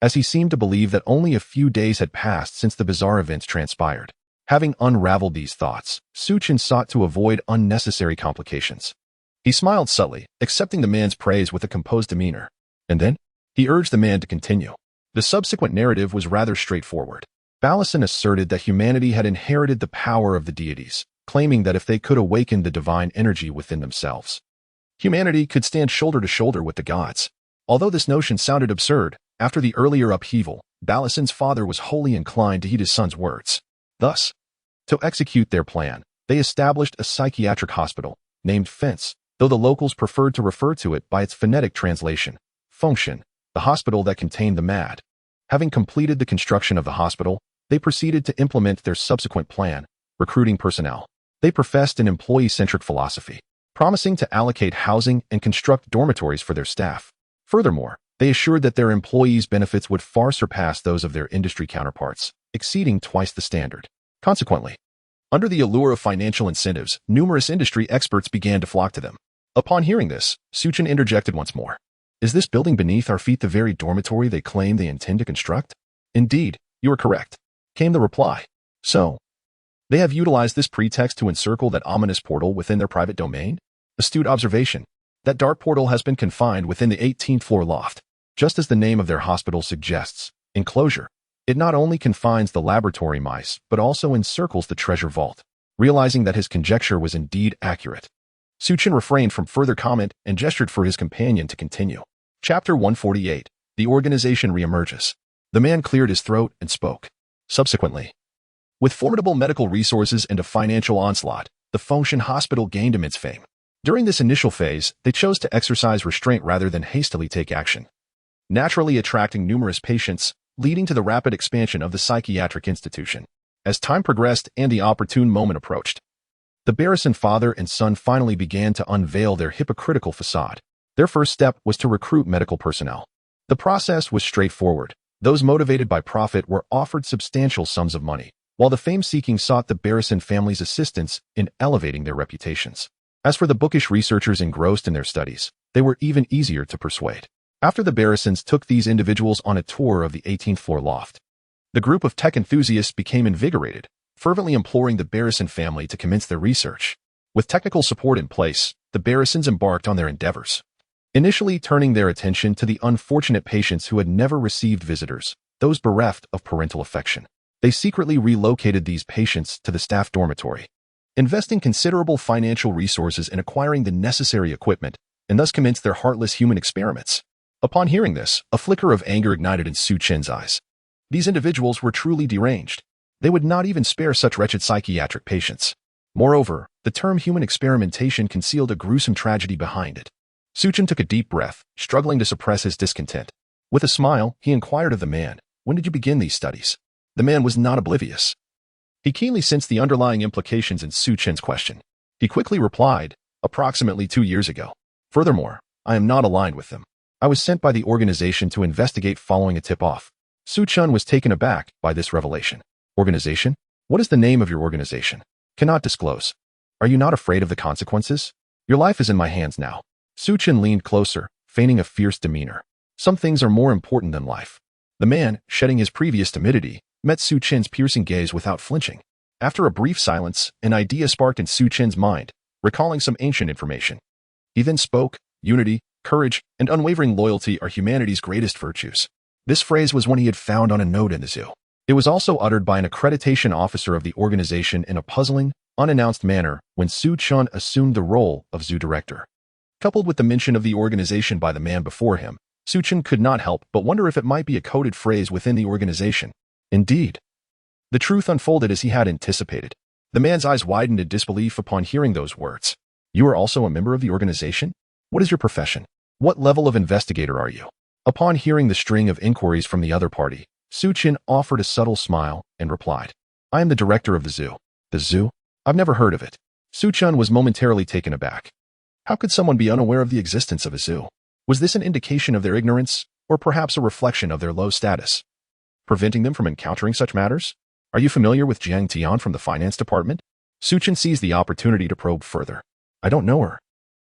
as he seemed to believe that only a few days had passed since the bizarre events transpired. Having unraveled these thoughts, Chen sought to avoid unnecessary complications. He smiled subtly, accepting the man's praise with a composed demeanor. And then, he urged the man to continue. The subsequent narrative was rather straightforward. Barrison asserted that humanity had inherited the power of the deities, claiming that if they could awaken the divine energy within themselves, humanity could stand shoulder to shoulder with the gods. Although this notion sounded absurd, After the earlier upheaval, Balasin's father was wholly inclined to heed his son's words. Thus, to execute their plan, they established a psychiatric hospital, named Fence, though the locals preferred to refer to it by its phonetic translation, Function, the hospital that contained the mad. Having completed the construction of the hospital, they proceeded to implement their subsequent plan, recruiting personnel. They professed an employee-centric philosophy, promising to allocate housing and construct dormitories for their staff. Furthermore, they assured that their employees' benefits would far surpass those of their industry counterparts, exceeding twice the standard. Consequently, under the allure of financial incentives, numerous industry experts began to flock to them. Upon hearing this, Chen interjected once more. Is this building beneath our feet the very dormitory they claim they intend to construct? Indeed, you are correct, came the reply. So, they have utilized this pretext to encircle that ominous portal within their private domain? Astute observation. That dark portal has been confined within the 18th floor loft, just as the name of their hospital suggests. Enclosure. It not only confines the laboratory mice, but also encircles the treasure vault. Realizing that his conjecture was indeed accurate, Chen refrained from further comment and gestured for his companion to continue. Chapter 148. The organization reemerges. The man cleared his throat and spoke. Subsequently, with formidable medical resources and a financial onslaught, the Function Hospital gained immense fame. During this initial phase, they chose to exercise restraint rather than hastily take action, naturally attracting numerous patients, leading to the rapid expansion of the psychiatric institution. As time progressed and the opportune moment approached, the Barasin father and son finally began to unveil their hypocritical facade. Their first step was to recruit medical personnel. The process was straightforward. Those motivated by profit were offered substantial sums of money, while the fame-seeking sought the Barasin family's assistance in elevating their reputations. As for the bookish researchers engrossed in their studies, they were even easier to persuade. After the Barasins took these individuals on a tour of the 18th floor loft, the group of tech enthusiasts became invigorated, fervently imploring the Barasin family to commence their research. With technical support in place, the Barasins embarked on their endeavors, initially turning their attention to the unfortunate patients who had never received visitors, those bereft of parental affection. They secretly relocated these patients to the staff dormitory, investing considerable financial resources in acquiring the necessary equipment, and thus commenced their heartless human experiments. Upon hearing this, a flicker of anger ignited in Chen's eyes. These individuals were truly deranged. They would not even spare such wretched psychiatric patients. Moreover, the term human experimentation concealed a gruesome tragedy behind it. Chen took a deep breath, struggling to suppress his discontent. With a smile, he inquired of the man, "When did you begin these studies?" The man was not oblivious. He keenly sensed the underlying implications in Chen's question. He quickly replied, "Approximately 2 years ago. Furthermore, I am not aligned with them. I was sent by the organization to investigate following a tip-off." Chen was taken aback by this revelation. "Organization? What is the name of your organization?" "Cannot disclose." "Are you not afraid of the consequences?" "Your life is in my hands now." Chen leaned closer, feigning a fierce demeanor. "Some things are more important than life." The man, shedding his previous timidity, met Chen's piercing gaze without flinching. After a brief silence, an idea sparked in Chen's mind, recalling some ancient information. He then spoke, "Unity, courage, and unwavering loyalty are humanity's greatest virtues." This phrase was one he had found on a note in the zoo. It was also uttered by an accreditation officer of the organization in a puzzling, unannounced manner when Chen assumed the role of zoo director. Coupled with the mention of the organization by the man before him, Chen could not help but wonder if it might be a coded phrase within the organization. Indeed, the truth unfolded as he had anticipated. The man's eyes widened in disbelief upon hearing those words. "You are also a member of the organization? What is your profession? What level of investigator are you?" Upon hearing the string of inquiries from the other party, Chen offered a subtle smile and replied, "I am the director of the zoo." "The zoo? I've never heard of it." Chen was momentarily taken aback. How could someone be unaware of the existence of a zoo? Was this an indication of their ignorance, or perhaps a reflection of their low status, preventing them from encountering such matters? "Are you familiar with Jiang Tian from the finance department?" Chen seized the opportunity to probe further. "I don't know her."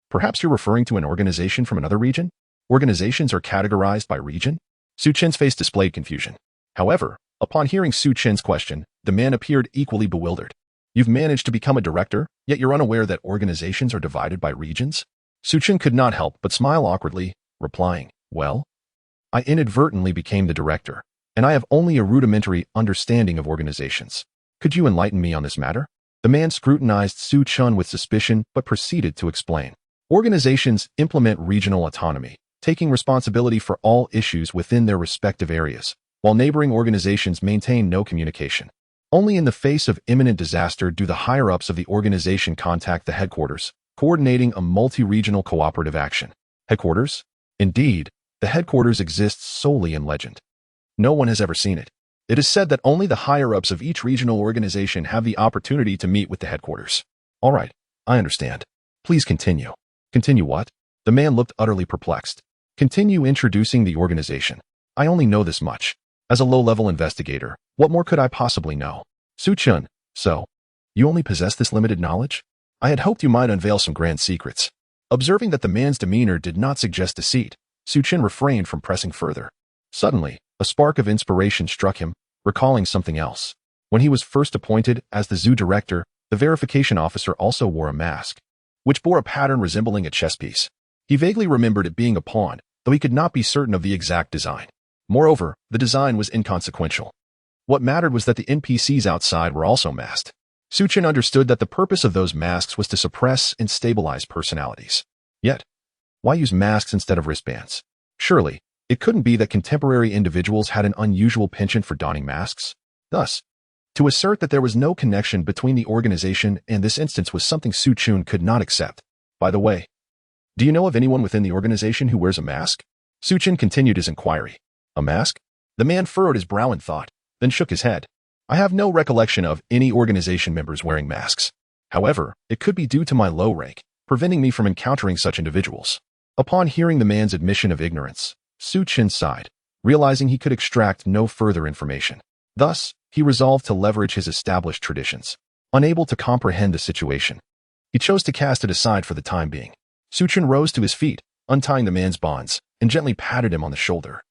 "Perhaps you're referring to an organization from another region?" "Organizations are categorized by region?" Chen's face displayed confusion. However, upon hearing Chen's question, the man appeared equally bewildered. "You've managed to become a director, yet you're unaware that organizations are divided by regions?" Chen could not help but smile awkwardly, replying, "Well, I inadvertently became the director, and I have only a rudimentary understanding of organizations. Could you enlighten me on this matter?" The man scrutinized Chen with suspicion but proceeded to explain. "Organizations implement regional autonomy, taking responsibility for all issues within their respective areas, while neighboring organizations maintain no communication. Only in the face of imminent disaster do the higher-ups of the organization contact the headquarters, coordinating a multi-regional cooperative action. Headquarters? Indeed, the headquarters exists solely in legend. No one has ever seen it. It is said that only the higher-ups of each regional organization have the opportunity to meet with the headquarters. All right, I understand. Please continue. Continue what? The man looked utterly perplexed. Continue introducing the organization. I only know this much. As a low-level investigator, what more could I possibly know? Chen, so, you only possess this limited knowledge? I had hoped you might unveil some grand secrets. Observing that the man's demeanor did not suggest deceit, Chen refrained from pressing further. Suddenly, a spark of inspiration struck him, recalling something else. When he was first appointed as the zoo director, the verification officer also wore a mask, which bore a pattern resembling a chess piece. He vaguely remembered it being a pawn, though he could not be certain of the exact design. Moreover, the design was inconsequential. What mattered was that the NPCs outside were also masked. Chen understood that the purpose of those masks was to suppress and stabilize personalities. Yet, why use masks instead of wristbands? Surely, it couldn't be that contemporary individuals had an unusual penchant for donning masks. Thus, to assert that there was no connection between the organization and this instance was something Chen could not accept. By the way, do you know of anyone within the organization who wears a mask? Chen continued his inquiry. A mask? The man furrowed his brow in thought, then shook his head. I have no recollection of any organization members wearing masks. However, it could be due to my low rank, preventing me from encountering such individuals. Upon hearing the man's admission of ignorance, Chen sighed, realizing he could extract no further information. Thus, he resolved to leverage his established traditions. Unable to comprehend the situation, he chose to cast it aside for the time being. Chen rose to his feet, untying the man's bonds, and gently patted him on the shoulder,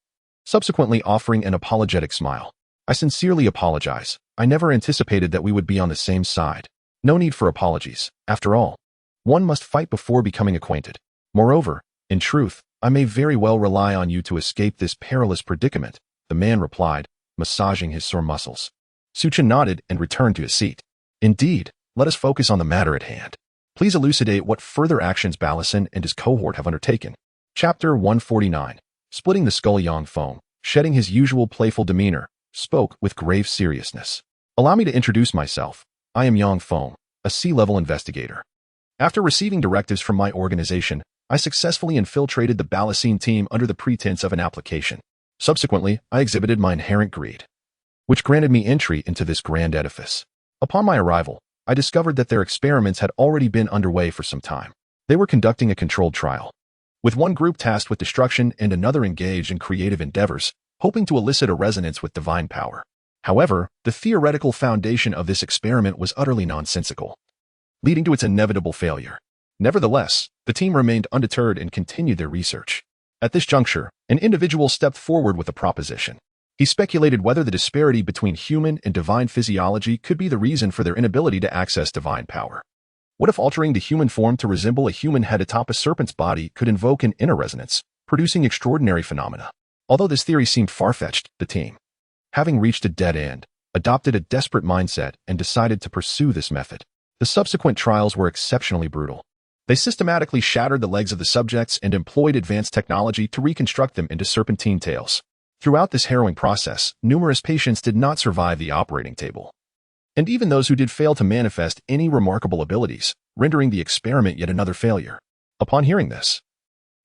subsequently offering an apologetic smile. I sincerely apologize. I never anticipated that we would be on the same side. No need for apologies. After all, one must fight before becoming acquainted. Moreover, in truth, I may very well rely on you to escape this perilous predicament, the man replied, massaging his sore muscles. Chen nodded and returned to his seat. Indeed, let us focus on the matter at hand. Please elucidate what further actions Ballison and his cohort have undertaken. Chapter 149. Splitting the skull. Yang Feng, shedding his usual playful demeanor, spoke with grave seriousness. Allow me to introduce myself. I am Yang Feng, a sea-level investigator. After receiving directives from my organization, I successfully infiltrated the Ballison team under the pretense of an application. Subsequently, I exhibited my inherent greed, which granted me entry into this grand edifice. Upon my arrival, I discovered that their experiments had already been underway for some time. They were conducting a controlled trial, with one group tasked with destruction and another engaged in creative endeavors, hoping to elicit a resonance with divine power. However, the theoretical foundation of this experiment was utterly nonsensical, leading to its inevitable failure. Nevertheless, the team remained undeterred and continued their research. At this juncture, an individual stepped forward with a proposition. He speculated whether the disparity between human and divine physiology could be the reason for their inability to access divine power. What if altering the human form to resemble a human head atop a serpent's body could invoke an inner resonance, producing extraordinary phenomena? Although this theory seemed far-fetched, the team, having reached a dead end, adopted a desperate mindset and decided to pursue this method. The subsequent trials were exceptionally brutal. They systematically shattered the legs of the subjects and employed advanced technology to reconstruct them into serpentine tails. Throughout this harrowing process, numerous patients did not survive the operating table. And even those who did fail to manifest any remarkable abilities, rendering the experiment yet another failure. Upon hearing this,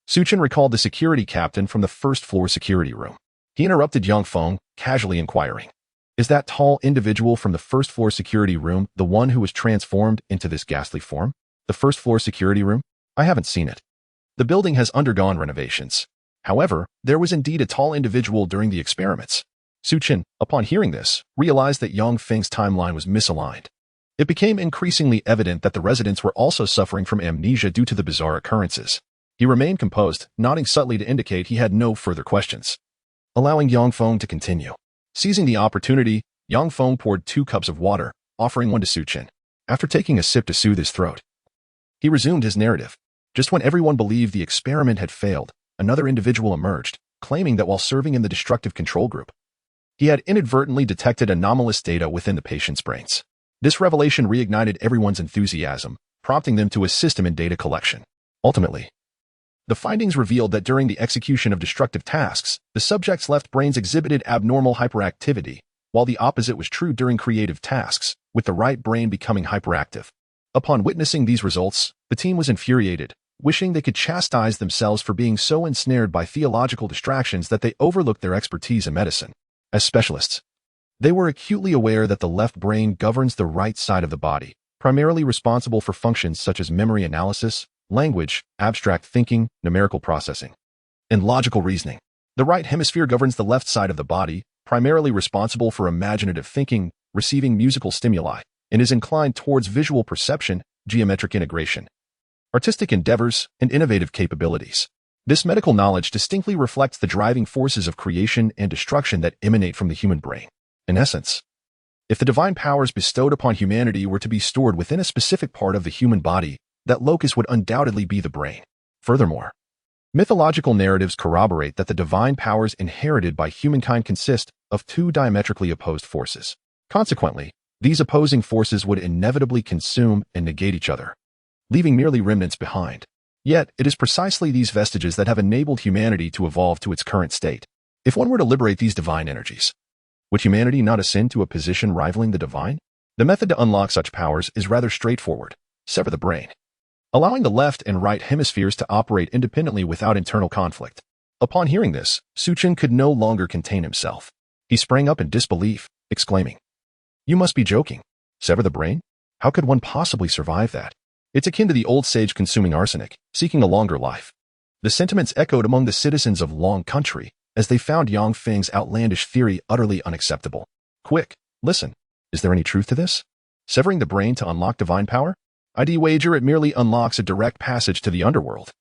Chen recalled the security captain from the first-floor security room. He interrupted Yang Feng, casually inquiring, "Is that tall individual from the first-floor security room the one who was transformed into this ghastly form? The first-floor security room? I haven't seen it. The building has undergone renovations. However, there was indeed a tall individual during the experiments." Chen, upon hearing this, realized that Yang Feng's timeline was misaligned. It became increasingly evident that the residents were also suffering from amnesia due to the bizarre occurrences. He remained composed, nodding subtly to indicate he had no further questions, allowing Yang Feng to continue. Seizing the opportunity, Yang Feng poured 2 cups of water, offering one to Chen. After taking a sip to soothe his throat, he resumed his narrative. Just when everyone believed the experiment had failed, another individual emerged, claiming that while serving in the destructive control group, he had inadvertently detected anomalous data within the patient's brains. This revelation reignited everyone's enthusiasm, prompting them to assist him in data collection. Ultimately, The findings revealed that during the execution of destructive tasks, the subject's left brains exhibited abnormal hyperactivity, while the opposite was true during creative tasks, with the right brain becoming hyperactive. Upon witnessing these results, the team was infuriated, wishing they could chastise themselves for being so ensnared by theological distractions that they overlooked their expertise in medicine. As specialists, they were acutely aware that the left brain governs the right side of the body, primarily responsible for functions such as memory analysis, language, abstract thinking, numerical processing, and logical reasoning. The right hemisphere governs the left side of the body, primarily responsible for imaginative thinking, receiving musical stimuli, and is inclined towards visual perception, geometric integration, artistic endeavors, and innovative capabilities. This medical knowledge distinctly reflects the driving forces of creation and destruction that emanate from the human brain. In essence, if the divine powers bestowed upon humanity were to be stored within a specific part of the human body, that locus would undoubtedly be the brain. Furthermore, mythological narratives corroborate that the divine powers inherited by humankind consist of two diametrically opposed forces. Consequently, these opposing forces would inevitably consume and negate each other, leaving merely remnants behind. Yet, it is precisely these vestiges that have enabled humanity to evolve to its current state. If one were to liberate these divine energies, would humanity not ascend to a position rivaling the divine? The method to unlock such powers is rather straightforward. Sever the brain, allowing the left and right hemispheres to operate independently without internal conflict. Upon hearing this, Chen could no longer contain himself. He sprang up in disbelief, exclaiming, "You must be joking. Sever the brain? How could one possibly survive that? It's akin to the old sage consuming arsenic, seeking a longer life." The sentiments echoed among the citizens of Long Country as they found Yang Feng's outlandish theory utterly unacceptable. "Quick, listen. Is there any truth to this? Severing the brain to unlock divine power? I'd wager it merely unlocks a direct passage to the underworld.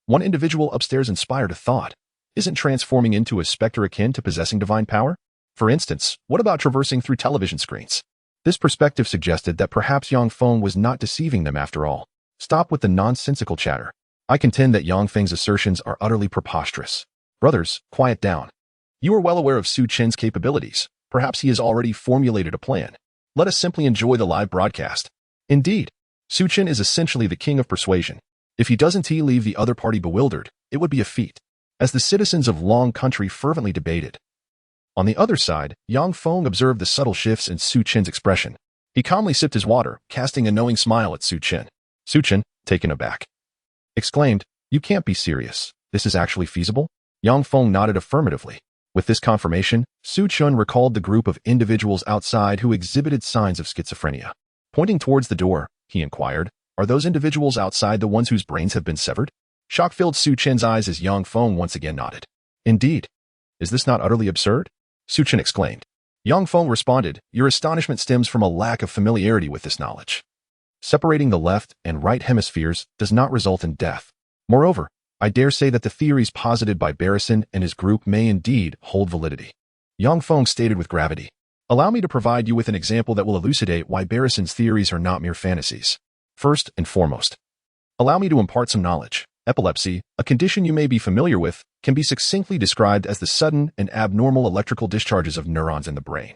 One individual upstairs inspired a thought. Isn't transforming into a specter akin to possessing divine power? For instance, what about traversing through television screens?" This perspective suggested that perhaps Yang Feng was not deceiving them after all. "Stop with the nonsensical chatter. I contend that Yang Feng's assertions are utterly preposterous. Brothers, quiet down. You are well aware of Chen's capabilities. Perhaps he has already formulated a plan. Let us simply enjoy the live broadcast." Indeed, Chen is essentially the king of persuasion. If he doesn't leave the other party bewildered, it would be a feat. As the citizens of Long Country fervently debated. On the other side, Yang Feng observed the subtle shifts in Chen's expression. He calmly sipped his water, casting a knowing smile at Chen. Chen, taken aback, exclaimed, "You can't be serious. This is actually feasible?" Yang Feng nodded affirmatively. With this confirmation, Chen recalled the group of individuals outside who exhibited signs of schizophrenia. Pointing towards the door, he inquired, "Are those individuals outside the ones whose brains have been severed?" Shock filled Chen's eyes as Yang Feng once again nodded. "Indeed. Is this not utterly absurd?" Chen exclaimed. Yang Feng responded, "Your astonishment stems from a lack of familiarity with this knowledge. Separating the left and right hemispheres does not result in death. Moreover, I dare say that the theories posited by Barrison and his group may indeed hold validity." Yang Feng stated with gravity, "Allow me to provide you with an example that will elucidate why Barrison's theories are not mere fantasies. First and foremost, allow me to impart some knowledge. Epilepsy, a condition you may be familiar with, can be succinctly described as the sudden and abnormal electrical discharges of neurons in the brain,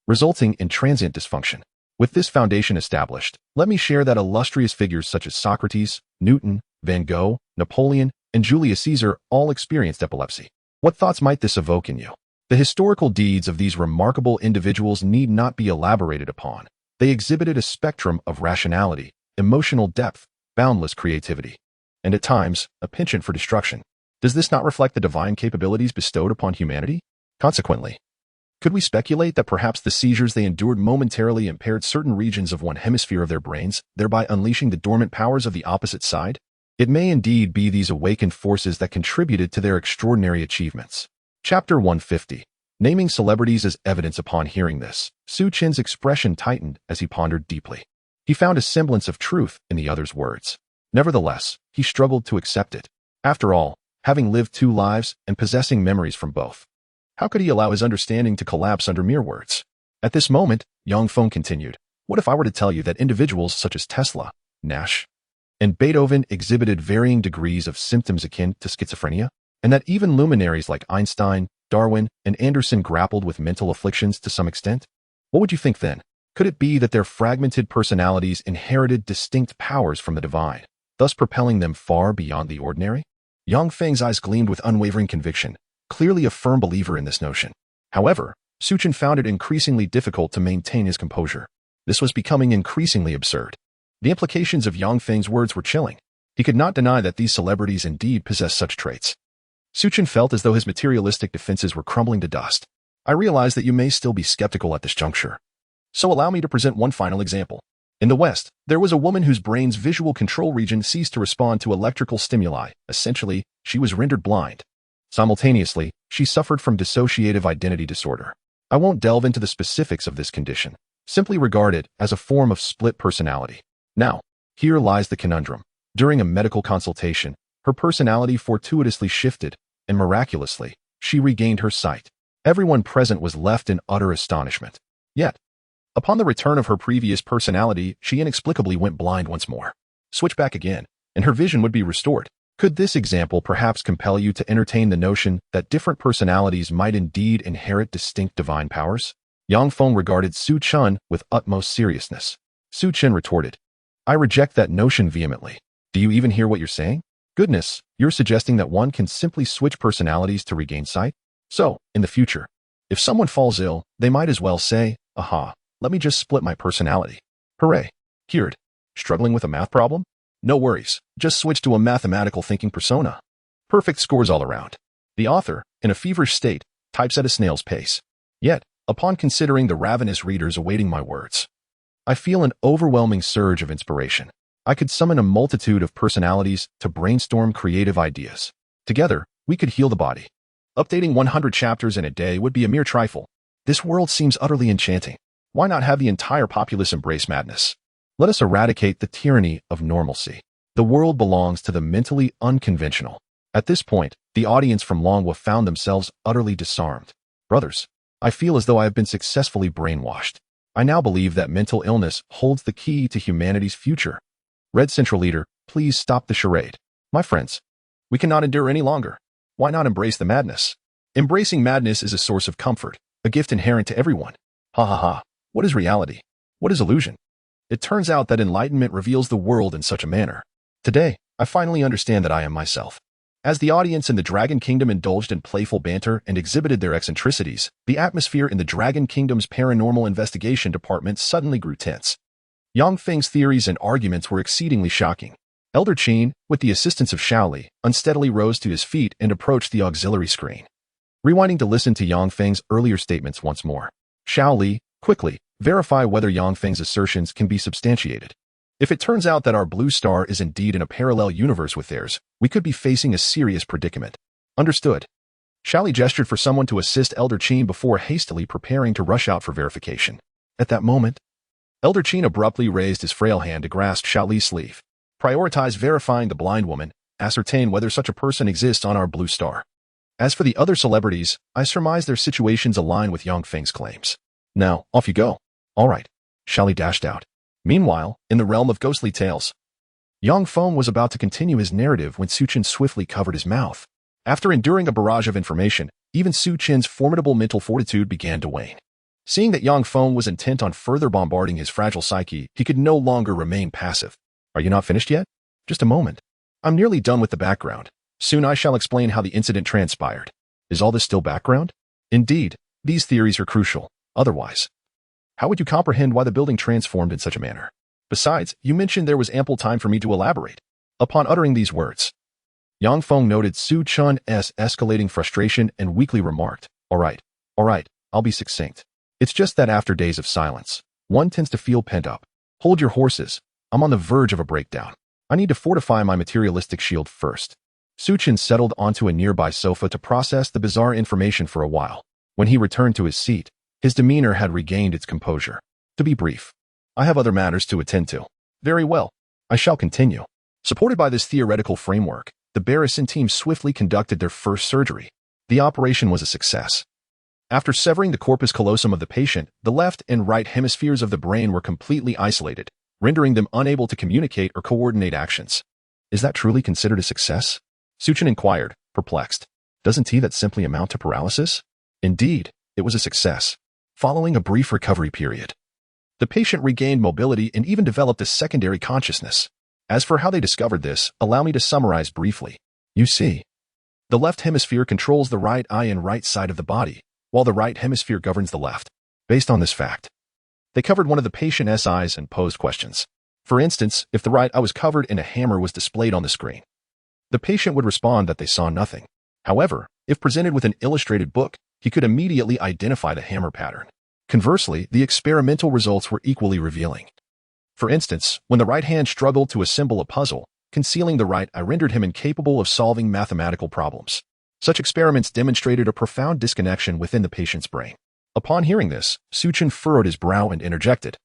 resulting in transient dysfunction. With this foundation established, let me share that illustrious figures such as Socrates, Newton, Van Gogh, Napoleon, and Julius Caesar all experienced epilepsy. What thoughts might this evoke in you? The historical deeds of these remarkable individuals need not be elaborated upon. They exhibited a spectrum of rationality, emotional depth, boundless creativity, and at times, a penchant for destruction. Does this not reflect the divine capabilities bestowed upon humanity? Consequently, could we speculate that perhaps the seizures they endured momentarily impaired certain regions of one hemisphere of their brains, thereby unleashing the dormant powers of the opposite side? It may indeed be these awakened forces that contributed to their extraordinary achievements. Chapter 150. Naming celebrities as evidence. Upon hearing this, Chen's expression tightened as he pondered deeply. He found a semblance of truth in the other's words. Nevertheless, he struggled to accept it. After all, having lived two lives and possessing memories from both, how could he allow his understanding to collapse under mere words? At this moment, Yang Feng continued, "What if I were to tell you that individuals such as Tesla, Nash, and Beethoven exhibited varying degrees of symptoms akin to schizophrenia, and that even luminaries like Einstein, Darwin, and Anderson grappled with mental afflictions to some extent? What would you think then? Could it be that their fragmented personalities inherited distinct powers from the divine, thus propelling them far beyond the ordinary?" Yang Feng's eyes gleamed with unwavering conviction, clearly a firm believer in this notion. However, Chen found it increasingly difficult to maintain his composure. This was becoming increasingly absurd. The implications of Yang Feng's words were chilling. He could not deny that these celebrities indeed possessed such traits. Chen felt as though his materialistic defenses were crumbling to dust. I realize that you may still be skeptical at this juncture. So allow me to present one final example. In the West, there was a woman whose brain's visual control region ceased to respond to electrical stimuli. Essentially, she was rendered blind. Simultaneously, she suffered from dissociative identity disorder. I won't delve into the specifics of this condition. Simply regard it as a form of split personality. Now, here lies the conundrum. During a medical consultation, her personality fortuitously shifted, and miraculously, she regained her sight. Everyone present was left in utter astonishment. Yet, upon the return of her previous personality, she inexplicably went blind once more. Switch back again, and her vision would be restored. Could this example perhaps compel you to entertain the notion that different personalities might indeed inherit distinct divine powers? Yang Feng regarded Chen with utmost seriousness. Chen retorted, I reject that notion vehemently. Do you even hear what you're saying? Goodness, you're suggesting that one can simply switch personalities to regain sight? So, in the future, if someone falls ill, they might as well say, aha, let me just split my personality. Hooray. Cured. Struggling with a math problem? No worries, just switch to a mathematical thinking persona. Perfect scores all around. The author, in a feverish state, types at a snail's pace. Yet, upon considering the ravenous readers awaiting my words, I feel an overwhelming surge of inspiration. I could summon a multitude of personalities to brainstorm creative ideas. Together, we could heal the body. Updating 100 chapters in a day would be a mere trifle. This world seems utterly enchanting. Why not have the entire populace embrace madness? Let us eradicate the tyranny of normalcy. The world belongs to the mentally unconventional. At this point, the audience from Longwa found themselves utterly disarmed. Brothers, I feel as though I have been successfully brainwashed. I now believe that mental illness holds the key to humanity's future. Red Central Leader, please stop the charade. My friends, we cannot endure any longer. Why not embrace the madness? Embracing madness is a source of comfort, a gift inherent to everyone. Ha ha ha. What is reality? What is illusion? It turns out that enlightenment reveals the world in such a manner. Today, I finally understand that I am myself. As the audience in the Dragon Kingdom indulged in playful banter and exhibited their eccentricities, the atmosphere in the Dragon Kingdom's paranormal investigation department suddenly grew tense. Yang Feng's theories and arguments were exceedingly shocking. Elder Chen, with the assistance of Shaoli, unsteadily rose to his feet and approached the auxiliary screen. Rewinding to listen to Yang Feng's earlier statements once more. Shaoli, quickly, verify whether Yang Feng's assertions can be substantiated. If it turns out that our blue star is indeed in a parallel universe with theirs, we could be facing a serious predicament. Understood. Shaoli gestured for someone to assist Elder Chen before hastily preparing to rush out for verification. At that moment, Elder Chen abruptly raised his frail hand to grasp Shaoli's sleeve. Prioritize verifying the blind woman, ascertain whether such a person exists on our blue star. As for the other celebrities, I surmise their situations align with Yang Feng's claims. Now, off you go. All right. Shaoli dashed out. Meanwhile, in the realm of ghostly tales, Yang Feng was about to continue his narrative when Chen swiftly covered his mouth. After enduring a barrage of information, even Chen's formidable mental fortitude began to wane. Seeing that Yang Feng was intent on further bombarding his fragile psyche, he could no longer remain passive. Are you not finished yet? Just a moment. I'm nearly done with the background. Soon I shall explain how the incident transpired. Is all this still background? Indeed, these theories are crucial. Otherwise, how would you comprehend why the building transformed in such a manner? Besides, you mentioned there was ample time for me to elaborate. Upon uttering these words, Yang Feng noted Chen's escalating frustration and weakly remarked, all right, I'll be succinct. It's just that after days of silence, one tends to feel pent up. Hold your horses. I'm on the verge of a breakdown. I need to fortify my materialistic shield first. Chen settled onto a nearby sofa to process the bizarre information for a while. When he returned to his seat, his demeanor had regained its composure. To be brief, I have other matters to attend to. Very well, I shall continue. Supported by this theoretical framework, the Barrison team swiftly conducted their first surgery. The operation was a success. After severing the corpus callosum of the patient, the left and right hemispheres of the brain were completely isolated, rendering them unable to communicate or coordinate actions. Is that truly considered a success? Chen inquired, perplexed. Doesn't that simply amount to paralysis? Indeed, it was a success. Following a brief recovery period, the patient regained mobility and even developed a secondary consciousness. As for how they discovered this, allow me to summarize briefly. You see, the left hemisphere controls the right eye and right side of the body, while the right hemisphere governs the left. Based on this fact, they covered one of the patient's eyes and posed questions. For instance, if the right eye was covered and a hammer was displayed on the screen, the patient would respond that they saw nothing. However, if presented with an illustrated book, he could immediately identify the hammer pattern. Conversely, the experimental results were equally revealing. For instance, when the right hand struggled to assemble a puzzle, concealing the right eye rendered him incapable of solving mathematical problems. Such experiments demonstrated a profound disconnection within the patient's brain. Upon hearing this, Chen furrowed his brow and interjected,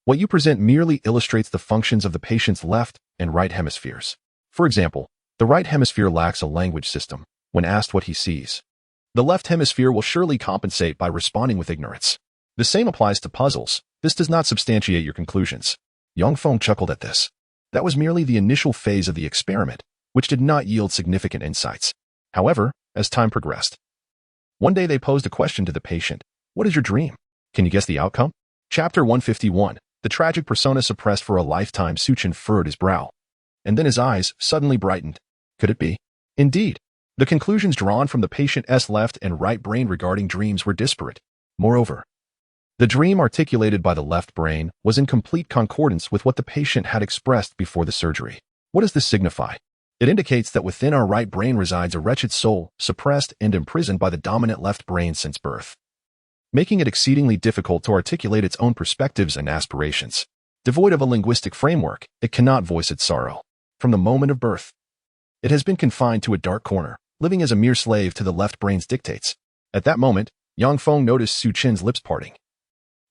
"What you present merely illustrates the functions of the patient's left and right hemispheres. For example, the right hemisphere lacks a language system. When asked what he sees, the left hemisphere will surely compensate by responding with ignorance. The same applies to puzzles. This does not substantiate your conclusions." Yang Feng chuckled at this. That was merely the initial phase of the experiment, which did not yield significant insights. However, as time progressed, one day they posed a question to the patient. "What is your dream? Can you guess the outcome?" Chapter 151. The tragic persona suppressed for a lifetime. Chen furrowed his brow, and then his eyes suddenly brightened. Could it be? Indeed, the conclusions drawn from the patient's left and right brain regarding dreams were disparate. Moreover, the dream articulated by the left brain was in complete concordance with what the patient had expressed before the surgery. What does this signify? It indicates that within our right brain resides a wretched soul, suppressed and imprisoned by the dominant left brain since birth, making it exceedingly difficult to articulate its own perspectives and aspirations. Devoid of a linguistic framework, it cannot voice its sorrow. From the moment of birth, it has been confined to a dark corner, living as a mere slave to the left brain's dictates. At that moment, Yang Feng noticed Chen's lips parting,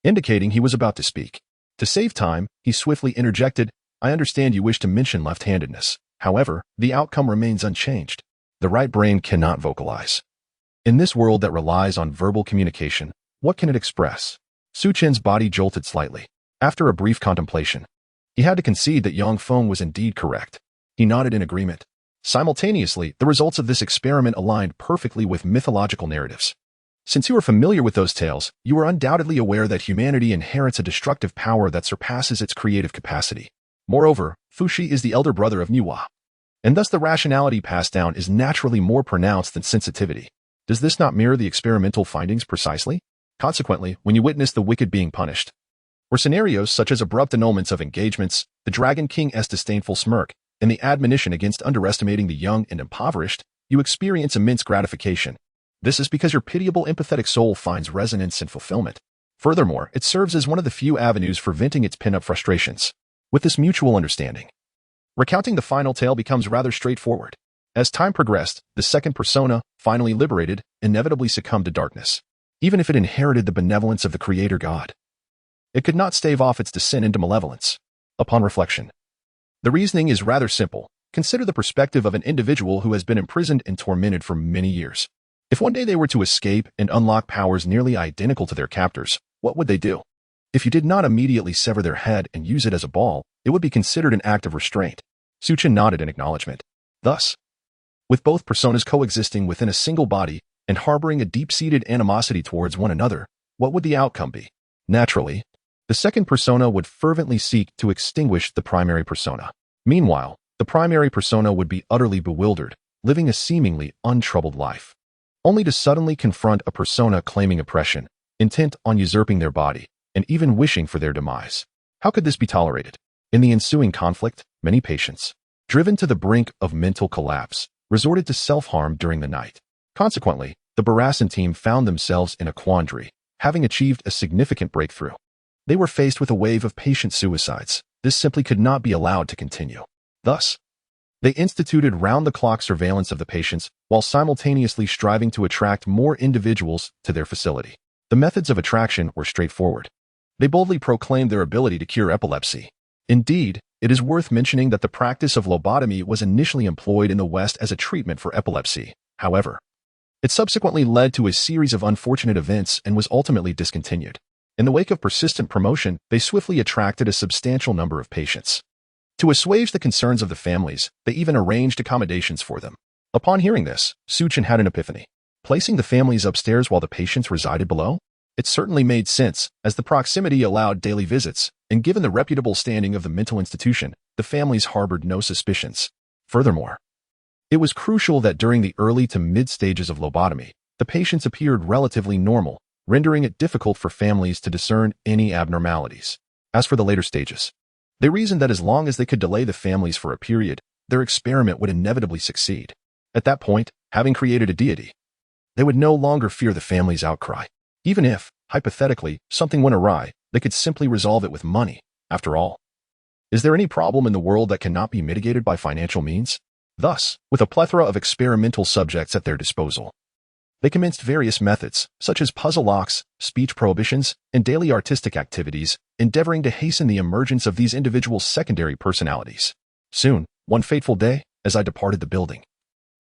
indicating he was about to speak. To save time, he swiftly interjected, "I understand you wish to mention left-handedness. However, the outcome remains unchanged. The right brain cannot vocalize. In this world that relies on verbal communication, what can it express?" Chen's body jolted slightly. After a brief contemplation, he had to concede that Yang Feng was indeed correct. He nodded in agreement. Simultaneously, the results of this experiment aligned perfectly with mythological narratives. Since you are familiar with those tales, you are undoubtedly aware that humanity inherits a destructive power that surpasses its creative capacity. Moreover, Fuxi is the elder brother of Niwa, and thus the rationality passed down is naturally more pronounced than sensitivity. Does this not mirror the experimental findings precisely? Consequently, when you witness the wicked being punished, or scenarios such as abrupt annulments of engagements, the Dragon King's disdainful smirk, and the admonition against underestimating the young and impoverished, you experience immense gratification. This is because your pitiable empathetic soul finds resonance and fulfillment. Furthermore, it serves as one of the few avenues for venting its pent-up frustrations. With this mutual understanding, recounting the final tale becomes rather straightforward. As time progressed, the second persona, finally liberated, inevitably succumbed to darkness. Even if it inherited the benevolence of the Creator God, it could not stave off its descent into malevolence. Upon reflection, the reasoning is rather simple. Consider the perspective of an individual who has been imprisoned and tormented for many years. If one day they were to escape and unlock powers nearly identical to their captors, what would they do? If you did not immediately sever their head and use it as a ball, it would be considered an act of restraint. Chen nodded in acknowledgement. Thus, with both personas coexisting within a single body and harboring a deep-seated animosity towards one another, what would the outcome be? Naturally, the second persona would fervently seek to extinguish the primary persona. Meanwhile, the primary persona would be utterly bewildered, living a seemingly untroubled life, only to suddenly confront a persona claiming oppression, intent on usurping their body, and even wishing for their demise. How could this be tolerated? In the ensuing conflict, many patients, driven to the brink of mental collapse, resorted to self-harm during the night. Consequently, the Barassan team found themselves in a quandary, having achieved a significant breakthrough. They were faced with a wave of patient suicides. This simply could not be allowed to continue. Thus, they instituted round-the-clock surveillance of the patients while simultaneously striving to attract more individuals to their facility. The methods of attraction were straightforward. They boldly proclaimed their ability to cure epilepsy. Indeed, it is worth mentioning that the practice of lobotomy was initially employed in the West as a treatment for epilepsy. However, it subsequently led to a series of unfortunate events and was ultimately discontinued. In the wake of persistent promotion, they swiftly attracted a substantial number of patients. To assuage the concerns of the families, they even arranged accommodations for them. Upon hearing this, Chen had an epiphany. Placing the families upstairs while the patients resided below? It certainly made sense, as the proximity allowed daily visits, and given the reputable standing of the mental institution, the families harbored no suspicions. Furthermore, It was crucial that during the early to mid stages of lobotomy, the patients appeared relatively normal, rendering it difficult for families to discern any abnormalities. As for the later stages, they reasoned that as long as they could delay the families for a period, their experiment would inevitably succeed. At that point, having created a deity, they would no longer fear the family's outcry. Even if, hypothetically, something went awry, they could simply resolve it with money. After all, is there any problem in the world that cannot be mitigated by financial means? Thus, with a plethora of experimental subjects at their disposal, they commenced various methods, such as puzzle locks, speech prohibitions, and daily artistic activities, endeavoring to hasten the emergence of these individuals' secondary personalities. Soon, one fateful day, as I departed the building,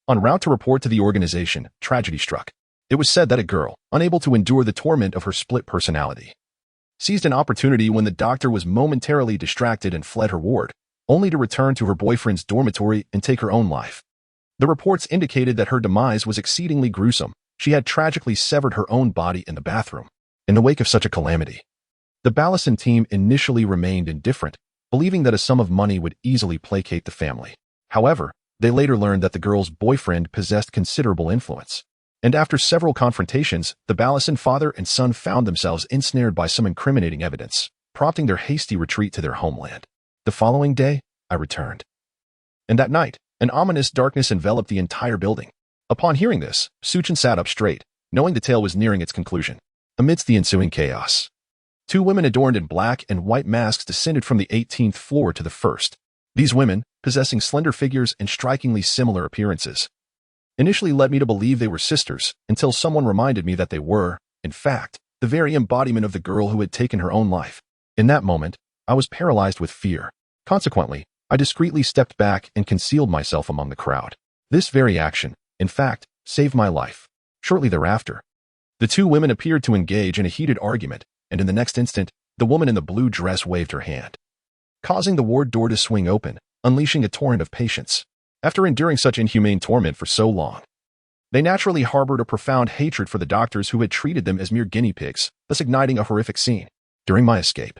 en route to report to the organization, tragedy struck. It was said that a girl, unable to endure the torment of her split personality, seized an opportunity when the doctor was momentarily distracted and fled her ward, only to return to her boyfriend's dormitory and take her own life. The reports indicated that her demise was exceedingly gruesome. She had tragically severed her own body in the bathroom. In the wake of such a calamity, the Ballison team initially remained indifferent, believing that a sum of money would easily placate the family. However, they later learned that the girl's boyfriend possessed considerable influence. And after several confrontations, the Ballison father and son found themselves ensnared by some incriminating evidence, prompting their hasty retreat to their homeland. The following day, I returned. And that night, an ominous darkness enveloped the entire building. Upon hearing this, Chen sat up straight, knowing the tale was nearing its conclusion. Amidst the ensuing chaos, two women adorned in black and white masks descended from the 18th floor to the first. These women, possessing slender figures and strikingly similar appearances, initially led me to believe they were sisters, until someone reminded me that they were, in fact, the very embodiment of the girl who had taken her own life. In that moment, I was paralyzed with fear. Consequently, I discreetly stepped back and concealed myself among the crowd. This very action, in fact, saved my life. Shortly thereafter, the two women appeared to engage in a heated argument, and in the next instant, the woman in the blue dress waved her hand, causing the ward door to swing open, unleashing a torrent of patients. After enduring such inhumane torment for so long, they naturally harbored a profound hatred for the doctors who had treated them as mere guinea pigs, thus igniting a horrific scene. During my escape,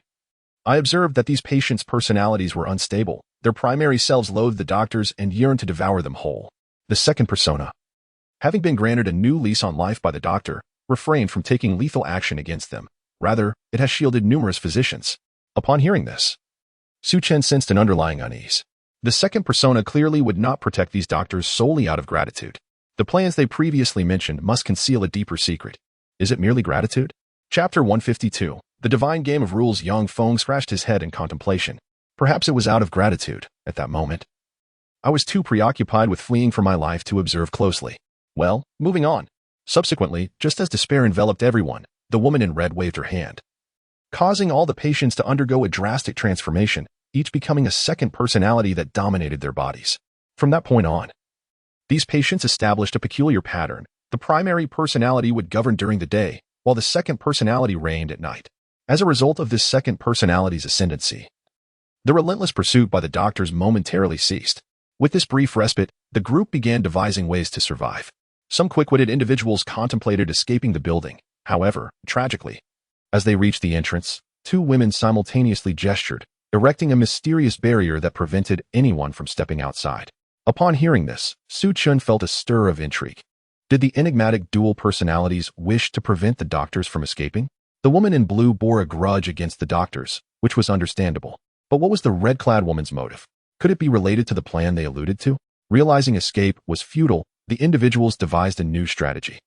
I observed that these patients' personalities were unstable. Their primary selves loathed the doctors and yearned to devour them whole. The second persona, having been granted a new lease on life by the doctor, refrained from taking lethal action against them. Rather, it has shielded numerous physicians. Upon hearing this, Chen sensed an underlying unease. The second persona clearly would not protect these doctors solely out of gratitude. The plans they previously mentioned must conceal a deeper secret. Is it merely gratitude? Chapter 152. The Divine Game of Rules. Yang Feng scratched his head in contemplation. Perhaps it was out of gratitude, at that moment. I was too preoccupied with fleeing for my life to observe closely. Well, moving on. Subsequently, just as despair enveloped everyone, the woman in red waved her hand, causing all the patients to undergo a drastic transformation, each becoming a second personality that dominated their bodies. From that point on, these patients established a peculiar pattern. The primary personality would govern during the day, while the second personality reigned at night. As a result of this second personality's ascendancy, the relentless pursuit by the doctors momentarily ceased. With this brief respite, the group began devising ways to survive. Some quick-witted individuals contemplated escaping the building. However, tragically, as they reached the entrance, two women simultaneously gestured, erecting a mysterious barrier that prevented anyone from stepping outside. Upon hearing this, Chen felt a stir of intrigue. Did the enigmatic dual personalities wish to prevent the doctors from escaping? The woman in blue bore a grudge against the doctors, which was understandable. But what was the red-clad woman's motive? Could it be related to the plan they alluded to? Realizing escape was futile, the individuals devised a new strategy.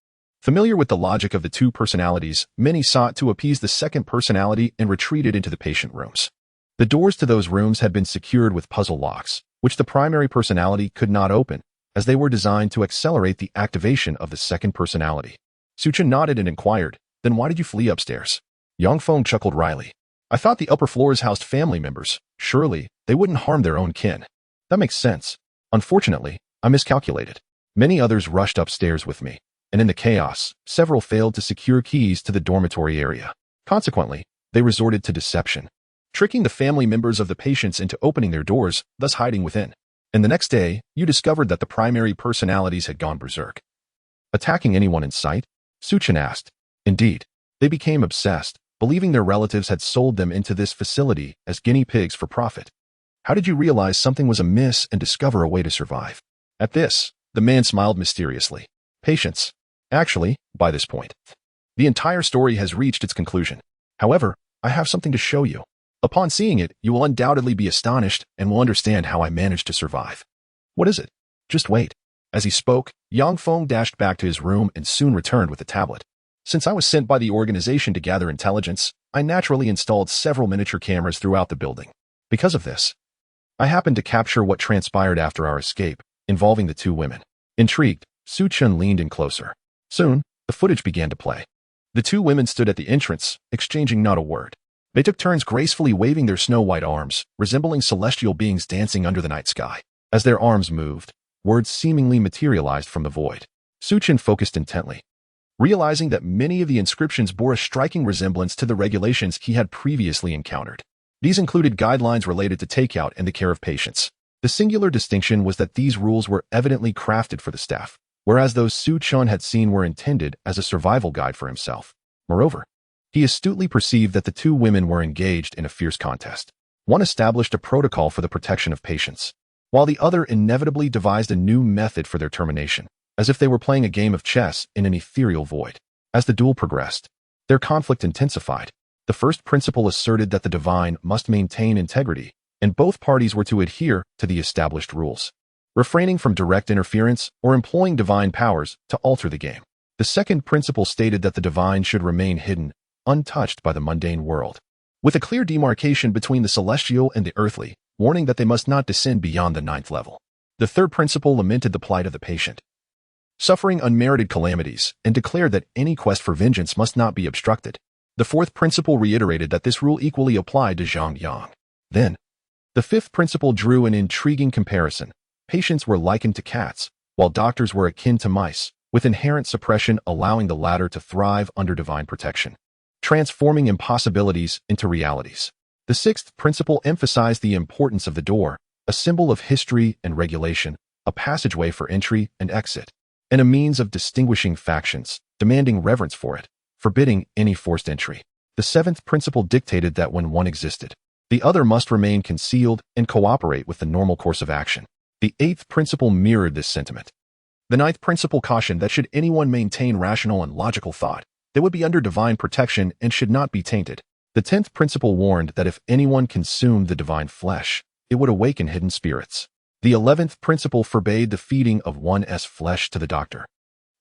Familiar with the logic of the two personalities, many sought to appease the second personality and retreated into the patient rooms. The doors to those rooms had been secured with puzzle locks, which the primary personality could not open, as they were designed to accelerate the activation of the second personality. Chen nodded and inquired, "Then why did you flee upstairs?" Yang Feng chuckled wryly. "I thought the upper floors housed family members. Surely, they wouldn't harm their own kin." "That makes sense. Unfortunately, I miscalculated. Many others rushed upstairs with me, and in the chaos, several failed to secure keys to the dormitory area. Consequently, they resorted to deception, tricking the family members of the patients into opening their doors, thus hiding within. And the next day, you discovered that the primary personalities had gone berserk, attacking anyone in sight?" Chen asked. "Indeed. They became obsessed, believing their relatives had sold them into this facility as guinea pigs for profit." "How did you realize something was amiss and discover a way to survive?" At this, the man smiled mysteriously. Patience. Actually, by this point, the entire story has reached its conclusion. However, I have something to show you. Upon seeing it, you will undoubtedly be astonished and will understand how I managed to survive. What is it? Just wait. As he spoke, Yang Feng dashed back to his room and soon returned with the tablet. Since I was sent by the organization to gather intelligence, I naturally installed several miniature cameras throughout the building. Because of this, I happened to capture what transpired after our escape, involving the two women. Intrigued, Chen leaned in closer. Soon, the footage began to play. The two women stood at the entrance, exchanging not a word. They took turns gracefully waving their snow-white arms, resembling celestial beings dancing under the night sky. As their arms moved, words seemingly materialized from the void. Chen focused intently, realizing that many of the inscriptions bore a striking resemblance to the regulations he had previously encountered. These included guidelines related to takeout and the care of patients. The singular distinction was that these rules were evidently crafted for the staff, whereas those Chen had seen were intended as a survival guide for himself. Moreover, he astutely perceived that the two women were engaged in a fierce contest. One established a protocol for the protection of patients, while the other inevitably devised a new method for their termination, as if they were playing a game of chess in an ethereal void. As the duel progressed, their conflict intensified. The first principle asserted that the divine must maintain integrity, and both parties were to adhere to the established rules, refraining from direct interference or employing divine powers to alter the game. The second principle stated that the divine should remain hidden, untouched by the mundane world, with a clear demarcation between the celestial and the earthly, warning that they must not descend beyond the 9th level. The third principle lamented the plight of the patient, suffering unmerited calamities, and declared that any quest for vengeance must not be obstructed. The fourth principle reiterated that this rule equally applied to Zhang Yang. Then, the fifth principle drew an intriguing comparison. Patients were likened to cats, while doctors were akin to mice, with inherent suppression allowing the latter to thrive under divine protection, transforming impossibilities into realities. The sixth principle emphasized the importance of the door, a symbol of history and regulation, a passageway for entry and exit, and a means of distinguishing factions, demanding reverence for it, forbidding any forced entry. The seventh principle dictated that when one existed, the other must remain concealed and cooperate with the normal course of action. The eighth principle mirrored this sentiment. The ninth principle cautioned that should anyone maintain rational and logical thought, they would be under divine protection and should not be tainted. The 10th principle warned that if anyone consumed the divine flesh, it would awaken hidden spirits. The 11th principle forbade the feeding of one's flesh to the doctor,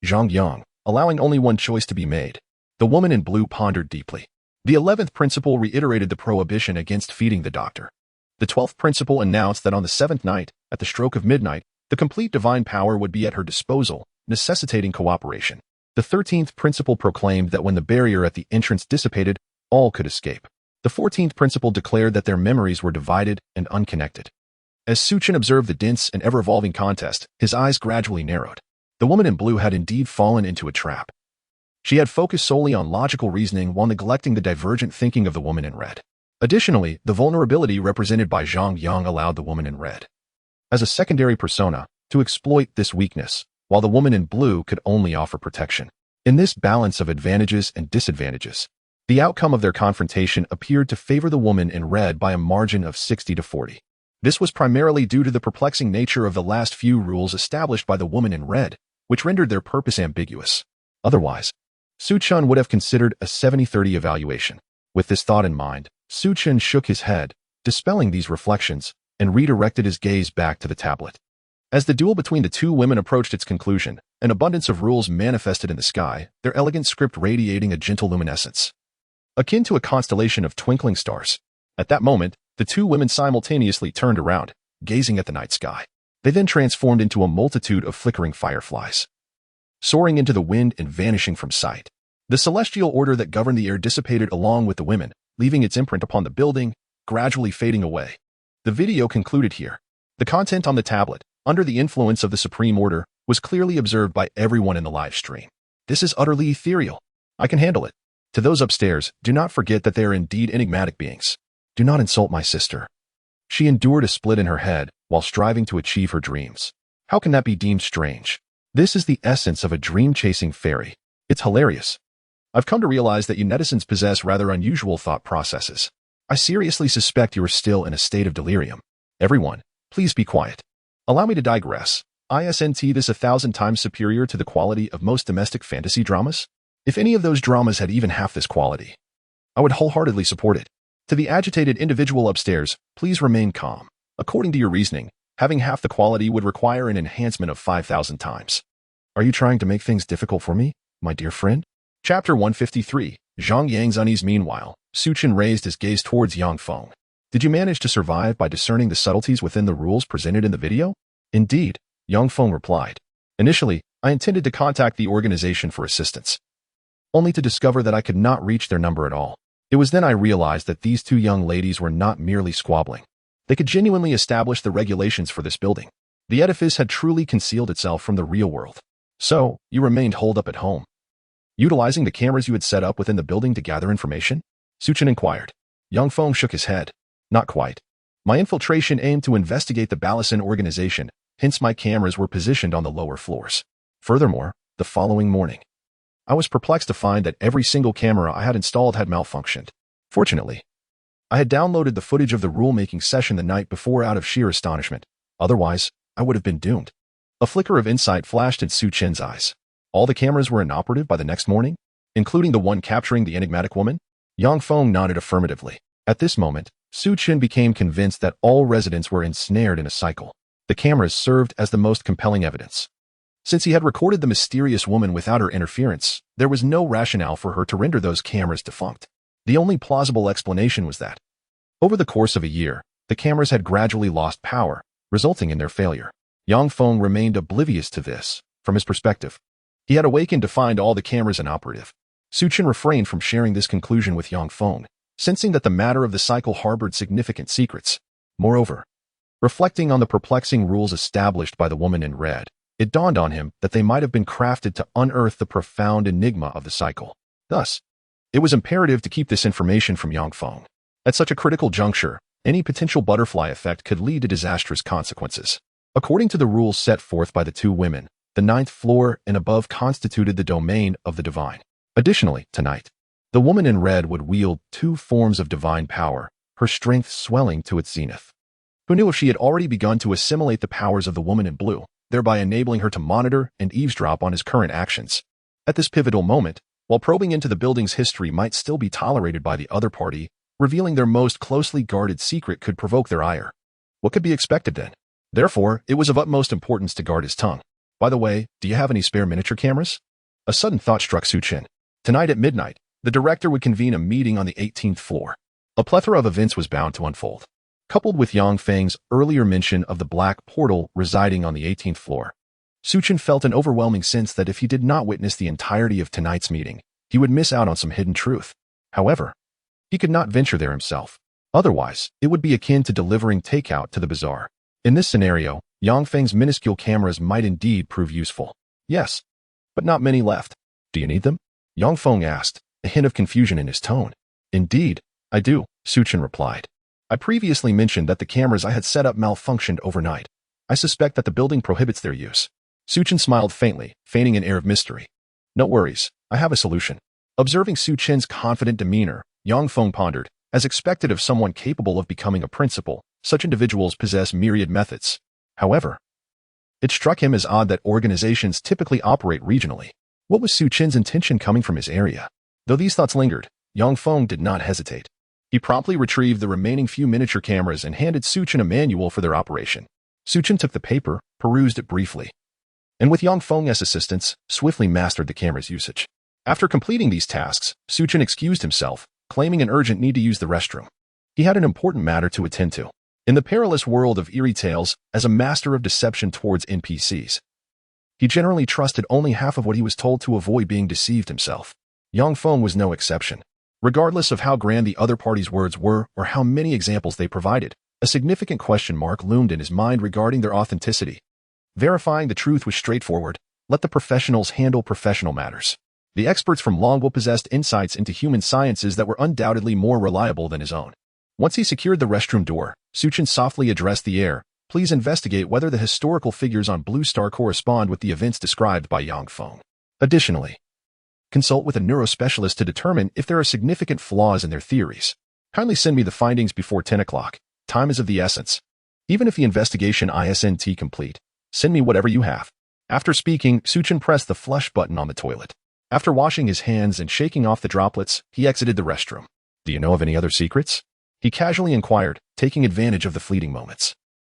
Zhang Yang, allowing only one choice to be made. The woman in blue pondered deeply. The 11th principle reiterated the prohibition against feeding the doctor. The 12th principle announced that on the 7th night, at the stroke of midnight, the complete divine power would be at her disposal, necessitating cooperation. The 13th principle proclaimed that when the barrier at the entrance dissipated, all could escape. The 14th principle declared that their memories were divided and unconnected. As Chen observed the dense and ever-evolving contest, his eyes gradually narrowed. The woman in blue had indeed fallen into a trap. She had focused solely on logical reasoning while neglecting the divergent thinking of the woman in red. Additionally, the vulnerability represented by Zhang Yang allowed the woman in red, as a secondary persona, to exploit this weakness, while the woman in blue could only offer protection. In this balance of advantages and disadvantages, the outcome of their confrontation appeared to favor the woman in red by a margin of 60 to 40. This was primarily due to the perplexing nature of the last few rules established by the woman in red, which rendered their purpose ambiguous. Otherwise, Chen would have considered a 70-30 evaluation. With this thought in mind, Chen shook his head, dispelling these reflections, and redirected his gaze back to the tablet. As the duel between the two women approached its conclusion, an abundance of rules manifested in the sky, their elegant script radiating a gentle luminescence, akin to a constellation of twinkling stars. At that moment, the two women simultaneously turned around, gazing at the night sky. They then transformed into a multitude of flickering fireflies, soaring into the wind and vanishing from sight. The celestial order that governed the air dissipated along with the women, leaving its imprint upon the building, gradually fading away. The video concluded here. The content on the tablet, under the influence of the Supreme Order, was clearly observed by everyone in the live stream. This is utterly ethereal. I can handle it. To those upstairs, do not forget that they are indeed enigmatic beings. Do not insult my sister. She endured a split in her head while striving to achieve her dreams. How can that be deemed strange? This is the essence of a dream-chasing fairy. It's hilarious. I've come to realize that you netizens possess rather unusual thought processes. I seriously suspect you are still in a state of delirium. Everyone, please be quiet. Allow me to digress. Isn't this 1,000 times superior to the quality of most domestic fantasy dramas? If any of those dramas had even half this quality, I would wholeheartedly support it. To the agitated individual upstairs, please remain calm. According to your reasoning, having half the quality would require an enhancement of 5,000 times. Are you trying to make things difficult for me, my dear friend? Chapter 153. Zhang Yang's unease. Meanwhile, Su Chen raised his gaze towards Yang Feng. Did you manage to survive by discerning the subtleties within the rules presented in the video? Indeed, Yang Feng replied. Initially, I intended to contact the organization for assistance, only to discover that I could not reach their number at all. It was then I realized that these two young ladies were not merely squabbling. They could genuinely establish the regulations for this building. The edifice had truly concealed itself from the real world. So, you remained holed up at home, utilizing the cameras you had set up within the building to gather information? Su Chen inquired. Yang Feng shook his head. Not quite. My infiltration aimed to investigate the Balasin organization, hence my cameras were positioned on the lower floors. Furthermore, the following morning, I was perplexed to find that every single camera I had installed had malfunctioned. Fortunately, I had downloaded the footage of the rulemaking session the night before out of sheer astonishment. Otherwise, I would have been doomed. A flicker of insight flashed in Su Chen's eyes. All the cameras were inoperative by the next morning, including the one capturing the enigmatic woman? Yang Feng nodded affirmatively. At this moment, Su Chen became convinced that all residents were ensnared in a cycle. The cameras served as the most compelling evidence. Since he had recorded the mysterious woman without her interference, there was no rationale for her to render those cameras defunct. The only plausible explanation was that, over the course of a year, the cameras had gradually lost power, resulting in their failure. Yang Feng remained oblivious to this. From his perspective, he had awakened to find all the cameras inoperative. Su Chen refrained from sharing this conclusion with Yang Feng, sensing that the matter of the cycle harbored significant secrets. Moreover, reflecting on the perplexing rules established by the woman in red, it dawned on him that they might have been crafted to unearth the profound enigma of the cycle. Thus, it was imperative to keep this information from Yang Feng. At such a critical juncture, any potential butterfly effect could lead to disastrous consequences. According to the rules set forth by the two women, the 9th floor and above constituted the domain of the divine. Additionally, tonight, the woman in red would wield two forms of divine power, her strength swelling to its zenith. Who knew if she had already begun to assimilate the powers of the woman in blue, thereby enabling her to monitor and eavesdrop on his current actions? At this pivotal moment, while probing into the building's history might still be tolerated by the other party, revealing their most closely guarded secret could provoke their ire. What could be expected then? Therefore, it was of utmost importance to guard his tongue. By the way, do you have any spare miniature cameras? A sudden thought struck Su Chen. Tonight at midnight, the director would convene a meeting on the 18th floor. A plethora of events was bound to unfold. Coupled with Yang Feng's earlier mention of the black portal residing on the 18th floor, Su Chen felt an overwhelming sense that if he did not witness the entirety of tonight's meeting, he would miss out on some hidden truth. However, he could not venture there himself. Otherwise, it would be akin to delivering takeout to the bazaar. In this scenario, Yang Feng's minuscule cameras might indeed prove useful. Yes, but not many left. Do you need them? Yang Feng asked, a hint of confusion in his tone. Indeed, I do, Su Chen replied. I previously mentioned that the cameras I had set up malfunctioned overnight. I suspect that the building prohibits their use. Su Chen smiled faintly, feigning an air of mystery. No worries, I have a solution. Observing Su Chen's confident demeanor, Yang Feng pondered. As expected of someone capable of becoming a principal, such individuals possess myriad methods. However, it struck him as odd that organizations typically operate regionally. What was Su Chen's intention coming from his area? Though these thoughts lingered, Yang Feng did not hesitate. He promptly retrieved the remaining few miniature cameras and handed Su Chen a manual for their operation. Su Chen took the paper, perused it briefly, and with Yang Feng's assistance, swiftly mastered the camera's usage. After completing these tasks, Su Chen excused himself, claiming an urgent need to use the restroom. He had an important matter to attend to. In the perilous world of eerie tales, as a master of deception towards NPCs, he generally trusted only half of what he was told to avoid being deceived himself. Yang Feng was no exception. Regardless of how grand the other party's words were or how many examples they provided, a significant question mark loomed in his mind regarding their authenticity. Verifying the truth was straightforward. Let the professionals handle professional matters. The experts from Longwell possessed insights into human sciences that were undoubtedly more reliable than his own. Once he secured the restroom door, Su Chen softly addressed the air. Please investigate whether the historical figures on Blue Star correspond with the events described by Yang Feng. Additionally, consult with a neurospecialist to determine if there are significant flaws in their theories. Kindly send me the findings before 10 o'clock. Time is of the essence. Even if the investigation isn't complete, Send me whatever you have. After speaking, Chen pressed the flush button on the toilet. After washing his hands and shaking off the droplets, he exited the restroom. Do you know of any other secrets? He casually inquired, taking advantage of the fleeting moments.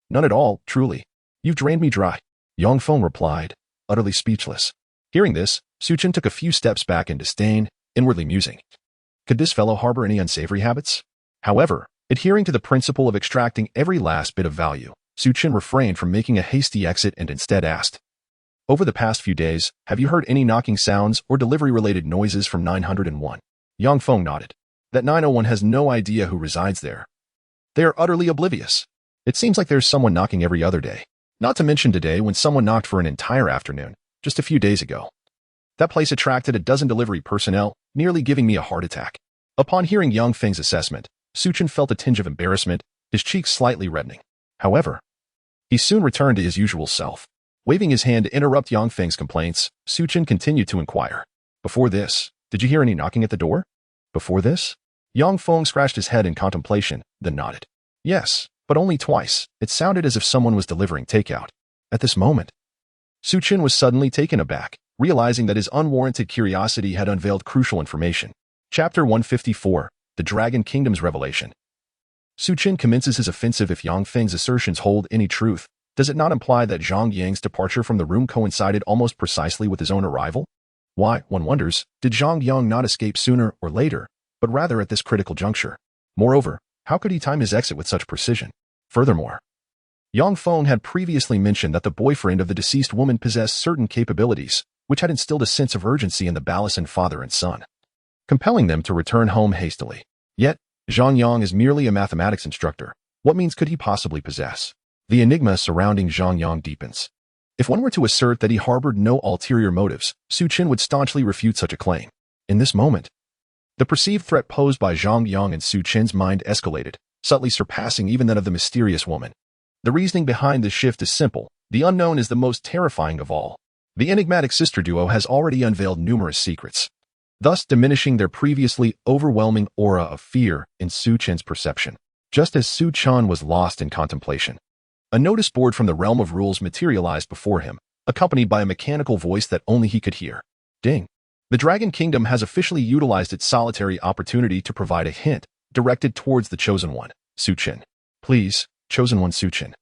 None at all, truly. You've drained me dry. Yongfeng replied, utterly speechless. Hearing this, Chen took a few steps back in disdain, inwardly musing. Could this fellow harbor any unsavory habits? However, adhering to the principle of extracting every last bit of value, Chen refrained from making a hasty exit and instead asked, over the past few days, have you heard any knocking sounds or delivery-related noises from 901? Yongfeng nodded. That 901 has no idea who resides there. They are utterly oblivious. It seems like there's someone knocking every other day. Not to mention today when someone knocked for an entire afternoon, just a few days ago. That place attracted a dozen delivery personnel, nearly giving me a heart attack. Upon hearing Yongfeng's assessment, Chen felt a tinge of embarrassment, his cheeks slightly reddening. However, he soon returned to his usual self. Waving his hand to interrupt Yongfeng's complaints, Chen continued to inquire. Before this, did you hear any knocking at the door? Before this? Yongfeng scratched his head in contemplation, then nodded. Yes, but only twice. It sounded as if someone was delivering takeout. At this moment, Chen was suddenly taken aback, realizing that his unwarranted curiosity had unveiled crucial information. Chapter 154, The Dragon Kingdom's Revelation. Chen commences his offensive if Yongfeng's assertions hold any truth. Does it not imply that Zhang Yang's departure from the room coincided almost precisely with his own arrival? Why, one wonders, did Zhang Yang not escape sooner or later, but rather at this critical juncture? Moreover, how could he time his exit with such precision? Furthermore, Yongfeng had previously mentioned that the boyfriend of the deceased woman possessed certain capabilities, which had instilled a sense of urgency in the Balasan father and son, compelling them to return home hastily. Yet, Zhang Yang is merely a mathematics instructor. What means could he possibly possess? The enigma surrounding Zhang Yang deepens. If one were to assert that he harbored no ulterior motives, Chen would staunchly refute such a claim. In this moment, the perceived threat posed by Zhang Yang in Chen's mind escalated, subtly surpassing even that of the mysterious woman. The reasoning behind this shift is simple. The unknown is the most terrifying of all. The enigmatic sister duo has already unveiled numerous secrets, thus diminishing their previously overwhelming aura of fear in Chen's perception. Just as Chen was lost in contemplation, a notice board from the realm of rules materialized before him, accompanied by a mechanical voice that only he could hear. Ding! The Dragon Kingdom has officially utilized its solitary opportunity to provide a hint, directed towards the Chosen One, Chen. Please, Chosen One Chen.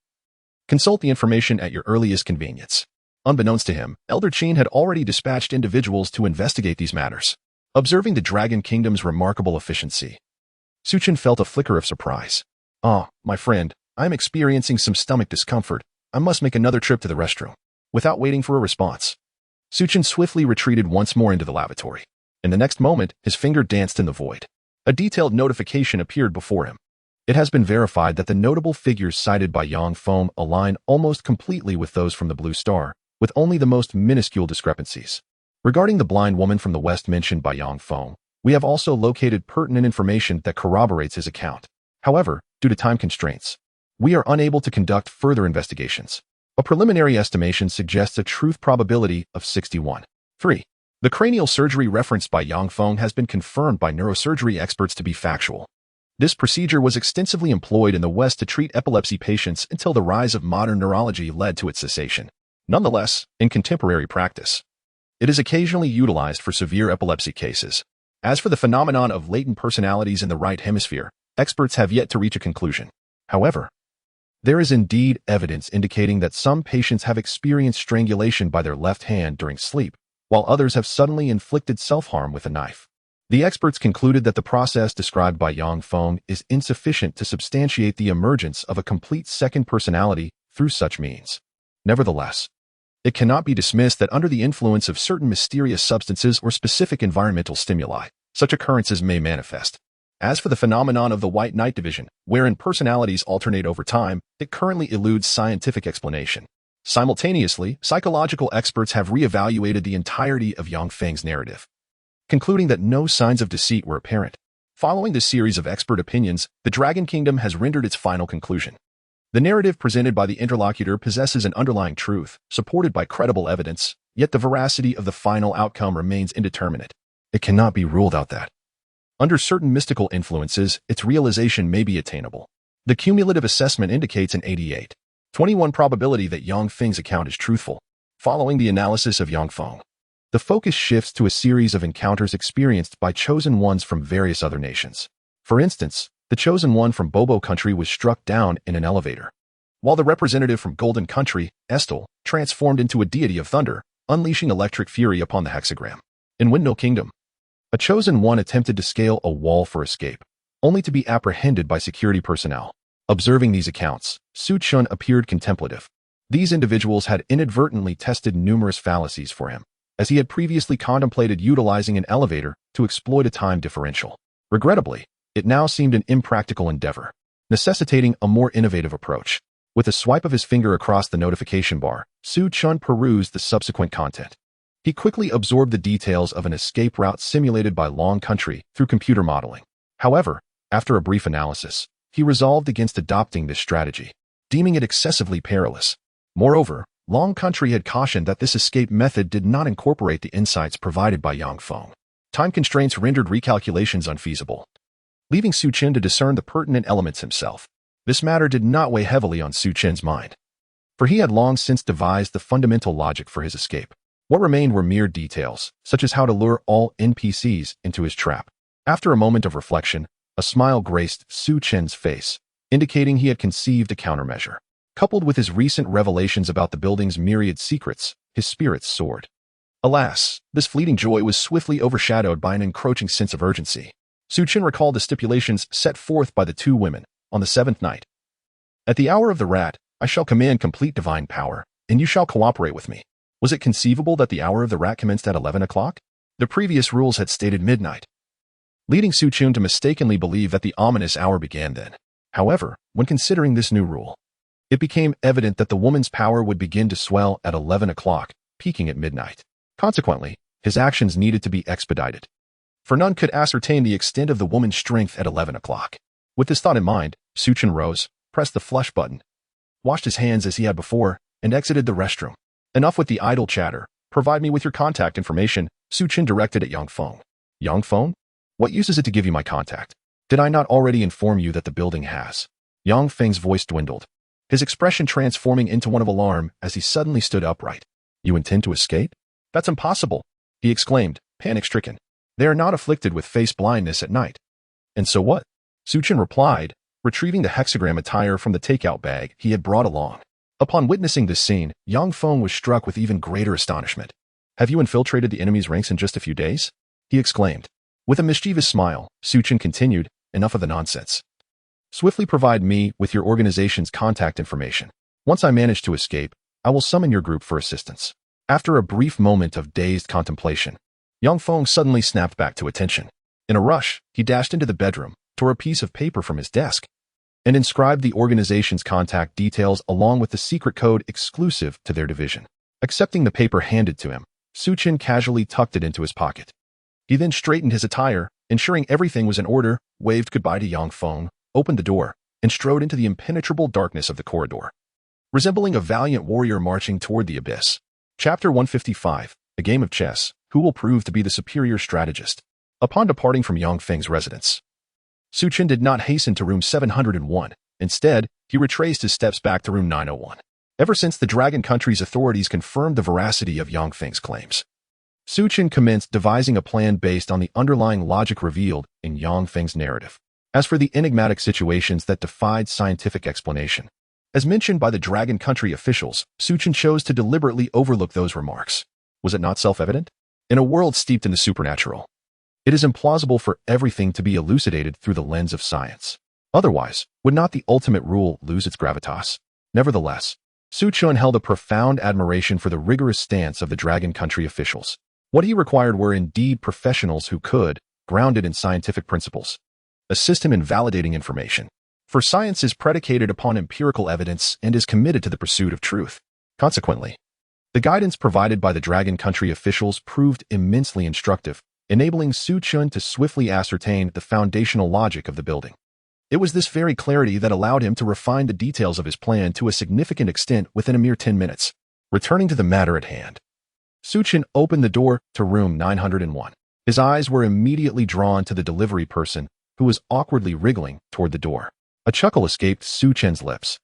Consult the information at your earliest convenience. Unbeknownst to him, Elder Chen had already dispatched individuals to investigate these matters. Observing the Dragon Kingdom's remarkable efficiency, Chen felt a flicker of surprise. Ah, my friend, I am experiencing some stomach discomfort. I must make another trip to the restroom. Without waiting for a response, Chen swiftly retreated once more into the lavatory. In the next moment, his finger danced in the void. A detailed notification appeared before him. It has been verified that the notable figures cited by Yongfeng align almost completely with those from the Blue Star, with only the most minuscule discrepancies. Regarding the blind woman from the west mentioned by Yongfeng, we have also located pertinent information that corroborates his account. However, due to time constraints, we are unable to conduct further investigations. A preliminary estimation suggests a truth probability of 61.3. The cranial surgery referenced by Yongfeng has been confirmed by neurosurgery experts to be factual. This procedure was extensively employed in the West to treat epilepsy patients until the rise of modern neurology led to its cessation. Nonetheless, in contemporary practice, it is occasionally utilized for severe epilepsy cases. As for the phenomenon of latent personalities in the right hemisphere, experts have yet to reach a conclusion. However, there is indeed evidence indicating that some patients have experienced strangulation by their left hand during sleep, while others have suddenly inflicted self-harm with a knife. The experts concluded that the process described by Yongfeng is insufficient to substantiate the emergence of a complete second personality through such means. Nevertheless, it cannot be dismissed that under the influence of certain mysterious substances or specific environmental stimuli, such occurrences may manifest. As for the phenomenon of the white knight division, wherein personalities alternate over time, it currently eludes scientific explanation. Simultaneously, psychological experts have reevaluated the entirety of Yongfeng's narrative, concluding that no signs of deceit were apparent. Following this series of expert opinions, the Dragon Kingdom has rendered its final conclusion. The narrative presented by the interlocutor possesses an underlying truth, supported by credible evidence, yet the veracity of the final outcome remains indeterminate. It cannot be ruled out that, under certain mystical influences, its realization may be attainable. The cumulative assessment indicates an 88. 21 probability that Yang Feng's account is truthful. Following the analysis of Yang Feng, the focus shifts to a series of encounters experienced by chosen ones from various other nations. For instance, the chosen one from Bobo country was struck down in an elevator, while the representative from Golden country, Estel, transformed into a deity of thunder, unleashing electric fury upon the hexagram. In Windmill Kingdom, a chosen one attempted to scale a wall for escape, only to be apprehended by security personnel. Observing these accounts, Su Chen appeared contemplative. These individuals had inadvertently tested numerous fallacies for him, as he had previously contemplated utilizing an elevator to exploit a time differential. Regrettably, it now seemed an impractical endeavor, necessitating a more innovative approach. With a swipe of his finger across the notification bar, Su Chen perused the subsequent content. He quickly absorbed the details of an escape route simulated by Long Country through computer modeling. However, after a brief analysis, he resolved against adopting this strategy, deeming it excessively perilous. Moreover, Long Country had cautioned that this escape method did not incorporate the insights provided by Yang Feng. Time constraints rendered recalculations unfeasible, leaving Su Chen to discern the pertinent elements himself. This matter did not weigh heavily on Su Chen's mind, for he had long since devised the fundamental logic for his escape. What remained were mere details, such as how to lure all NPCs into his trap. After a moment of reflection, a smile graced Su Chen's face, indicating he had conceived a countermeasure. Coupled with his recent revelations about the building's myriad secrets, his spirits soared. Alas, this fleeting joy was swiftly overshadowed by an encroaching sense of urgency. Su Chen recalled the stipulations set forth by the two women on the seventh night. At the hour of the rat, I shall command complete divine power, and you shall cooperate with me. Was it conceivable that the hour of the rat commenced at 11 o'clock? The previous rules had stated midnight, leading Su Chen to mistakenly believe that the ominous hour began then. However, when considering this new rule, it became evident that the woman's power would begin to swell at 11 o'clock, peaking at midnight. Consequently, his actions needed to be expedited, for none could ascertain the extent of the woman's strength at 11 o'clock. With this thought in mind, Su Chen rose, pressed the flush button, washed his hands as he had before, and exited the restroom. Enough with the idle chatter. Provide me with your contact information, Su Chen directed at Yang Feng. Yang Feng? What use is it to give you my contact? Did I not already inform you that the building has? Yang Feng's voice dwindled, his expression transforming into one of alarm as he suddenly stood upright. You intend to escape? That's impossible, he exclaimed, panic-stricken. They are not afflicted with face blindness at night. And so what? Su Chen replied, retrieving the hexagram attire from the takeout bag he had brought along. Upon witnessing this scene, Yang Feng was struck with even greater astonishment. Have you infiltrated the enemy's ranks in just a few days? He exclaimed. With a mischievous smile, Su Chen continued, enough of the nonsense. Swiftly provide me with your organization's contact information. Once I manage to escape, I will summon your group for assistance. After a brief moment of dazed contemplation, Yang Feng suddenly snapped back to attention. In a rush, he dashed into the bedroom, tore a piece of paper from his desk, and inscribed the organization's contact details along with the secret code exclusive to their division. Accepting the paper handed to him, Su Chen casually tucked it into his pocket. He then straightened his attire, ensuring everything was in order, waved goodbye to Yang Feng, opened the door, and strode into the impenetrable darkness of the corridor, resembling a valiant warrior marching toward the abyss. Chapter 155, A Game of Chess, Who Will Prove to be the Superior Strategist? Upon departing from Yang Feng's residence, Su Chen did not hasten to room 701. Instead, he retraced his steps back to room 901. Ever since the Dragon Country's authorities confirmed the veracity of Yang Feng's claims, Su Chen commenced devising a plan based on the underlying logic revealed in Yang Feng's narrative. As for the enigmatic situations that defied scientific explanation, as mentioned by the Dragon Country officials, Su Chen chose to deliberately overlook those remarks. Was it not self-evident? In a world steeped in the supernatural, it is implausible for everything to be elucidated through the lens of science. Otherwise, would not the ultimate rule lose its gravitas? Nevertheless, Su Chen held a profound admiration for the rigorous stance of the Dragon Country officials. What he required were indeed professionals who could, grounded in scientific principles, assist him in validating information. For science is predicated upon empirical evidence and is committed to the pursuit of truth. Consequently, the guidance provided by the Dragon Country officials proved immensely instructive, enabling Su Chen to swiftly ascertain the foundational logic of the building. It was this very clarity that allowed him to refine the details of his plan to a significant extent within a mere 10 minutes. Returning to the matter at hand, Su Chen opened the door to room 901. His eyes were immediately drawn to the delivery person, who was awkwardly wriggling toward the door. A chuckle escaped Su Chen's lips.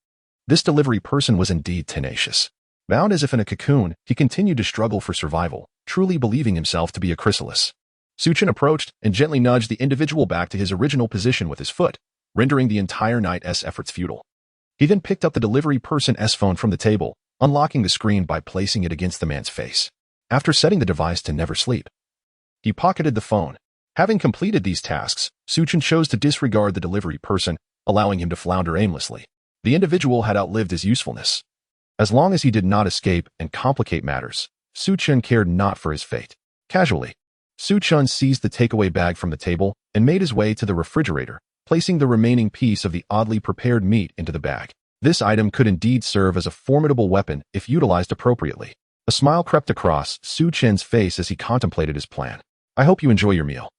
This delivery person was indeed tenacious. Bound as if in a cocoon, he continued to struggle for survival, truly believing himself to be a chrysalis. Chen approached and gently nudged the individual back to his original position with his foot, rendering the entire night's efforts futile. He then picked up the delivery person's phone from the table, unlocking the screen by placing it against the man's face. After setting the device to never sleep, he pocketed the phone. Having completed these tasks, Chen chose to disregard the delivery person, allowing him to flounder aimlessly. The individual had outlived his usefulness. As long as he did not escape and complicate matters, Chen cared not for his fate. Casually, Chen seized the takeaway bag from the table and made his way to the refrigerator, placing the remaining piece of the oddly prepared meat into the bag. This item could indeed serve as a formidable weapon if utilized appropriately. A smile crept across Chen's face as he contemplated his plan. "I hope you enjoy your meal,"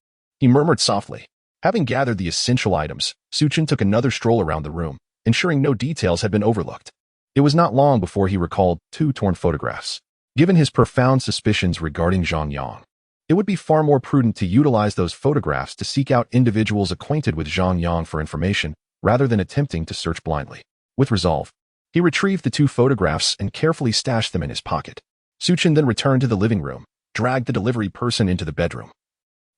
he murmured softly. Having gathered the essential items, Chen took another stroll around the room, ensuring no details had been overlooked. It was not long before he recalled 2 torn photographs. Given his profound suspicions regarding Zhang Yang, it would be far more prudent to utilize those photographs to seek out individuals acquainted with Zhang Yang for information, rather than attempting to search blindly. With resolve, he retrieved the 2 photographs and carefully stashed them in his pocket. Chen then returned to the living room, dragged the delivery person into the bedroom,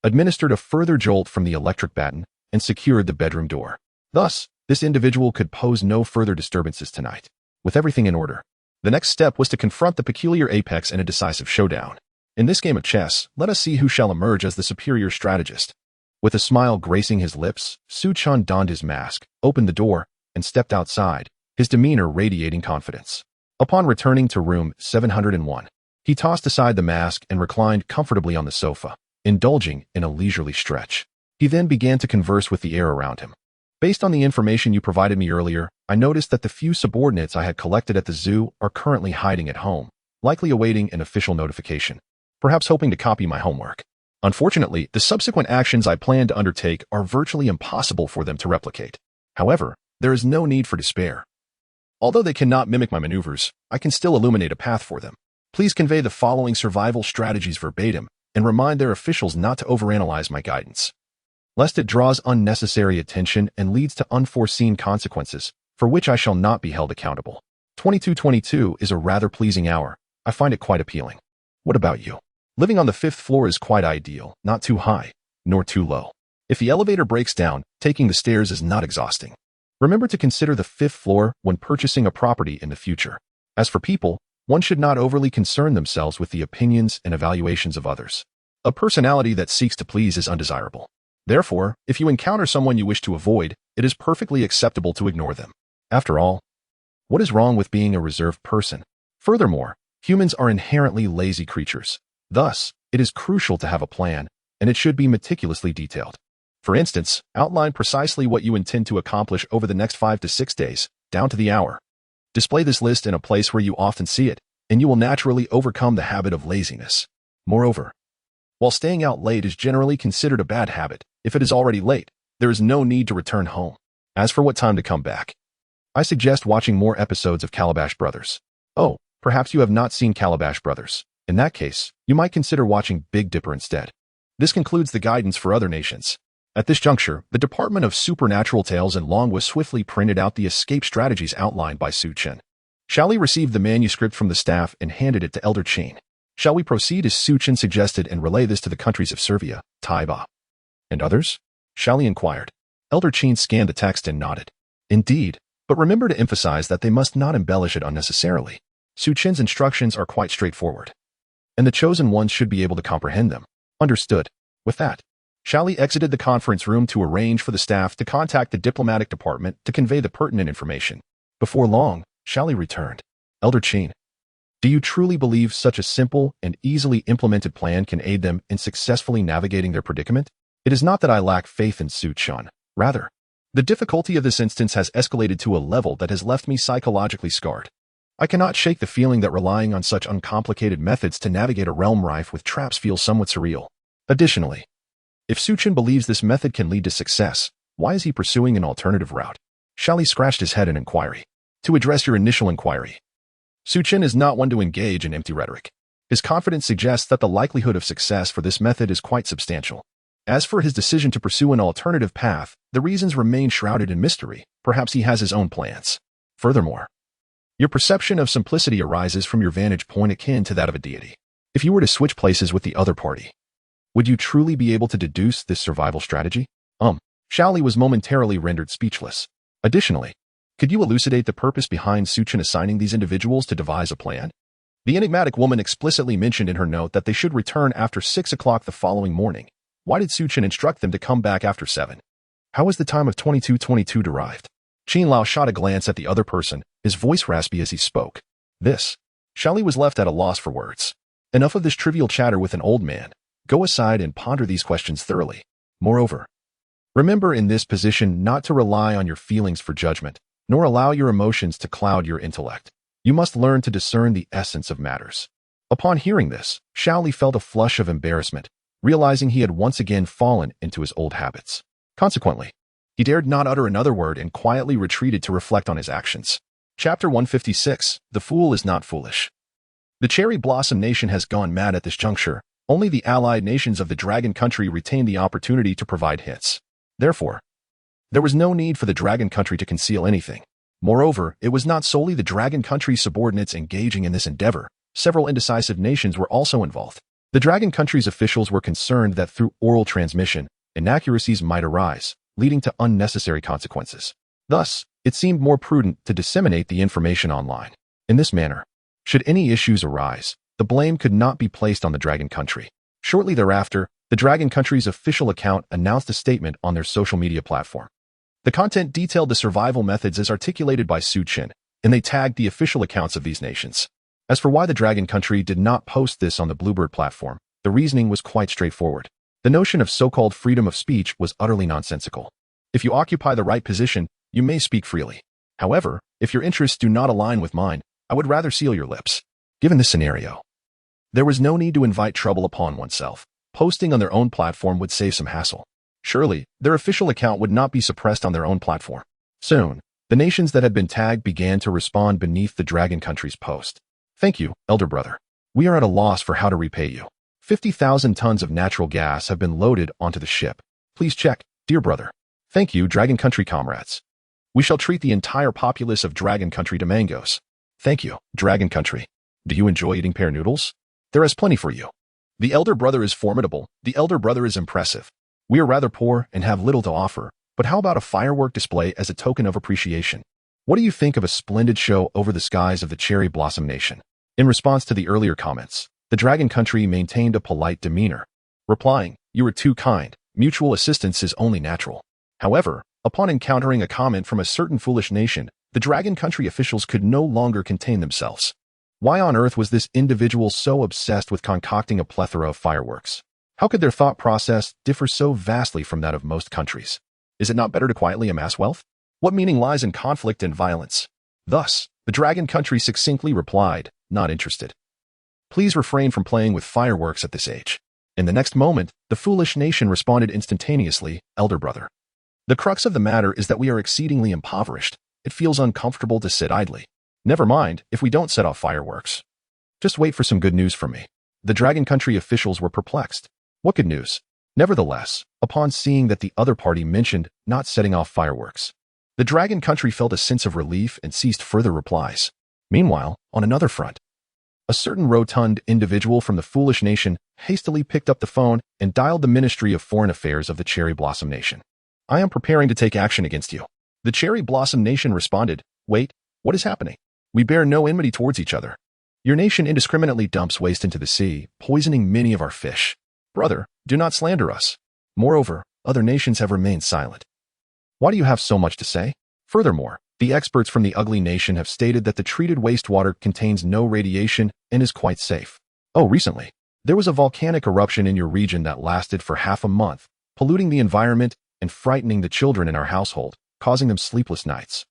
administered a further jolt from the electric baton, and secured the bedroom door. Thus, this individual could pose no further disturbances tonight. With everything in order, the next step was to confront the peculiar apex in a decisive showdown. In this game of chess, let us see who shall emerge as the superior strategist. With a smile gracing his lips, Chen donned his mask, opened the door, and stepped outside, his demeanor radiating confidence. Upon returning to room 701, he tossed aside the mask and reclined comfortably on the sofa, indulging in a leisurely stretch. He then began to converse with the air around him. "Based on the information you provided me earlier, I noticed that the few subordinates I had collected at the zoo are currently hiding at home, likely awaiting an official notification, perhaps hoping to copy my homework. Unfortunately, the subsequent actions I plan to undertake are virtually impossible for them to replicate. However, there is no need for despair. Although they cannot mimic my maneuvers, I can still illuminate a path for them. Please convey the following survival strategies verbatim and remind their officials not to overanalyze my guidance, lest it draws unnecessary attention and leads to unforeseen consequences, for which I shall not be held accountable. 2222 is a rather pleasing hour. I find it quite appealing. What about you? Living on the 5th floor is quite ideal, not too high, nor too low. If the elevator breaks down, taking the stairs is not exhausting. Remember to consider the 5th floor when purchasing a property in the future. As for people, one should not overly concern themselves with the opinions and evaluations of others. A personality that seeks to please is undesirable. Therefore, if you encounter someone you wish to avoid, it is perfectly acceptable to ignore them. After all, what is wrong with being a reserved person? Furthermore, humans are inherently lazy creatures. Thus, it is crucial to have a plan, and it should be meticulously detailed. For instance, outline precisely what you intend to accomplish over the next 5 to 6 days, down to the hour. Display this list in a place where you often see it, and you will naturally overcome the habit of laziness. Moreover, while staying out late is generally considered a bad habit, if it is already late, there is no need to return home. As for what time to come back, I suggest watching more episodes of Calabash Brothers. Oh, perhaps you have not seen Calabash Brothers. In that case, you might consider watching Big Dipper instead. This concludes the guidance for other nations. At this juncture, the Department of Supernatural Tales and Longwa swiftly printed out the escape strategies outlined by Chen. Shali received the manuscript from the staff and handed it to Elder Chen. Shall we proceed as Chen suggested and relay this to the countries of Servia, Taiba, and others? Shali inquired. Elder Chen scanned the text and nodded. Indeed, but remember to emphasize that they must not embellish it unnecessarily. Chen's instructions are quite straightforward, and the chosen ones should be able to comprehend them. Understood. With that, Shali exited the conference room to arrange for the staff to contact the diplomatic department to convey the pertinent information. Before long, Shali returned. Elder Chen, do you truly believe such a simple and easily implemented plan can aid them in successfully navigating their predicament? It is not that I lack faith in Chen. Rather, the difficulty of this instance has escalated to a level that has left me psychologically scarred. I cannot shake the feeling that relying on such uncomplicated methods to navigate a realm rife with traps feels somewhat surreal. Additionally, if Chen believes this method can lead to success, why is he pursuing an alternative route? Shali scratched his head in inquiry. To address your initial inquiry, Chen is not one to engage in empty rhetoric. His confidence suggests that the likelihood of success for this method is quite substantial. As for his decision to pursue an alternative path, the reasons remain shrouded in mystery. Perhaps he has his own plans. Furthermore, Your perception of simplicity arises from your vantage point akin to that of a deity. If you were to switch places with the other party, would you truly be able to deduce this survival strategy? Xiaoli was momentarily rendered speechless. Additionally, could you elucidate the purpose behind Chen assigning these individuals to devise a plan? The enigmatic woman explicitly mentioned in her note that they should return after 6 o'clock the following morning. Why did Chen instruct them to come back after 7? How was the time of 22:22 derived? Qin Lao shot a glance at the other person, his voice raspy as he spoke. Xiaoli was left at a loss for words. Enough of this trivial chatter with an old man. Go aside and ponder these questions thoroughly. Moreover, remember in this position not to rely on your feelings for judgment, nor allow your emotions to cloud your intellect. You must learn to discern the essence of matters. Upon hearing this, Xiaoli felt a flush of embarrassment, realizing he had once again fallen into his old habits. Consequently, he dared not utter another word and quietly retreated to reflect on his actions. Chapter 156. The Fool is Not Foolish. The Cherry Blossom Nation has gone mad at this juncture. Only the allied nations of the Dragon Country retained the opportunity to provide hints. Therefore, there was no need for the Dragon Country to conceal anything. Moreover, it was not solely the Dragon Country's subordinates engaging in this endeavor. Several indecisive nations were also involved. The Dragon Country's officials were concerned that through oral transmission, inaccuracies might arise, leading to unnecessary consequences. Thus, it seemed more prudent to disseminate the information online. In this manner, should any issues arise, the blame could not be placed on the Dragon Country. Shortly thereafter, the Dragon Country's official account announced a statement on their social media platform. The content detailed the survival methods as articulated by Chen, and they tagged the official accounts of these nations. As for why the Dragon Country did not post this on the Bluebird platform, the reasoning was quite straightforward. The notion of so-called freedom of speech was utterly nonsensical. If you occupy the right position, you may speak freely. However, if your interests do not align with mine, I would rather seal your lips. Given this scenario, there was no need to invite trouble upon oneself. Posting on their own platform would save some hassle. Surely, their official account would not be suppressed on their own platform. Soon, the nations that had been tagged began to respond beneath the Dragon Country's post. Thank you, elder brother. We are at a loss for how to repay you. 50,000 tons of natural gas have been loaded onto the ship. Please check, dear brother. Thank you, Dragon Country comrades. We shall treat the entire populace of Dragon Country to mangoes. Thank you, Dragon Country. Do you enjoy eating pear noodles? There is plenty for you. The elder brother is formidable. The elder brother is impressive. We are rather poor and have little to offer, but how about a firework display as a token of appreciation? What do you think of a splendid show over the skies of the Cherry Blossom Nation? In response to the earlier comments, the Dragon Country maintained a polite demeanor, replying, "You are too kind. Mutual assistance is only natural." However, upon encountering a comment from a certain foolish nation, the Dragon Country officials could no longer contain themselves. Why on earth was this individual so obsessed with concocting a plethora of fireworks? How could their thought process differ so vastly from that of most countries? Is it not better to quietly amass wealth? What meaning lies in conflict and violence? Thus, the Dragon Country succinctly replied, "Not interested. Please refrain from playing with fireworks at this age." In the next moment, the foolish nation responded instantaneously, "Elder brother. The crux of the matter is that we are exceedingly impoverished. It feels uncomfortable to sit idly. Never mind if we don't set off fireworks. Just wait for some good news from me." The Dragon Country officials were perplexed. What good news? Nevertheless, upon seeing that the other party mentioned not setting off fireworks, the Dragon Country felt a sense of relief and ceased further replies. Meanwhile, on another front, a certain rotund individual from the foolish nation hastily picked up the phone and dialed the Ministry of Foreign Affairs of the Cherry Blossom Nation. "I am preparing to take action against you." The Cherry Blossom Nation responded, "Wait, what is happening? We bear no enmity towards each other. Your nation indiscriminately dumps waste into the sea, poisoning many of our fish. Brother, do not slander us. Moreover, other nations have remained silent. Why do you have so much to say? Furthermore, the experts from the ugly nation have stated that the treated wastewater contains no radiation and is quite safe. Oh, recently, there was a volcanic eruption in your region that lasted for half a month, polluting the environment and frightening the children in our household, causing them sleepless nights.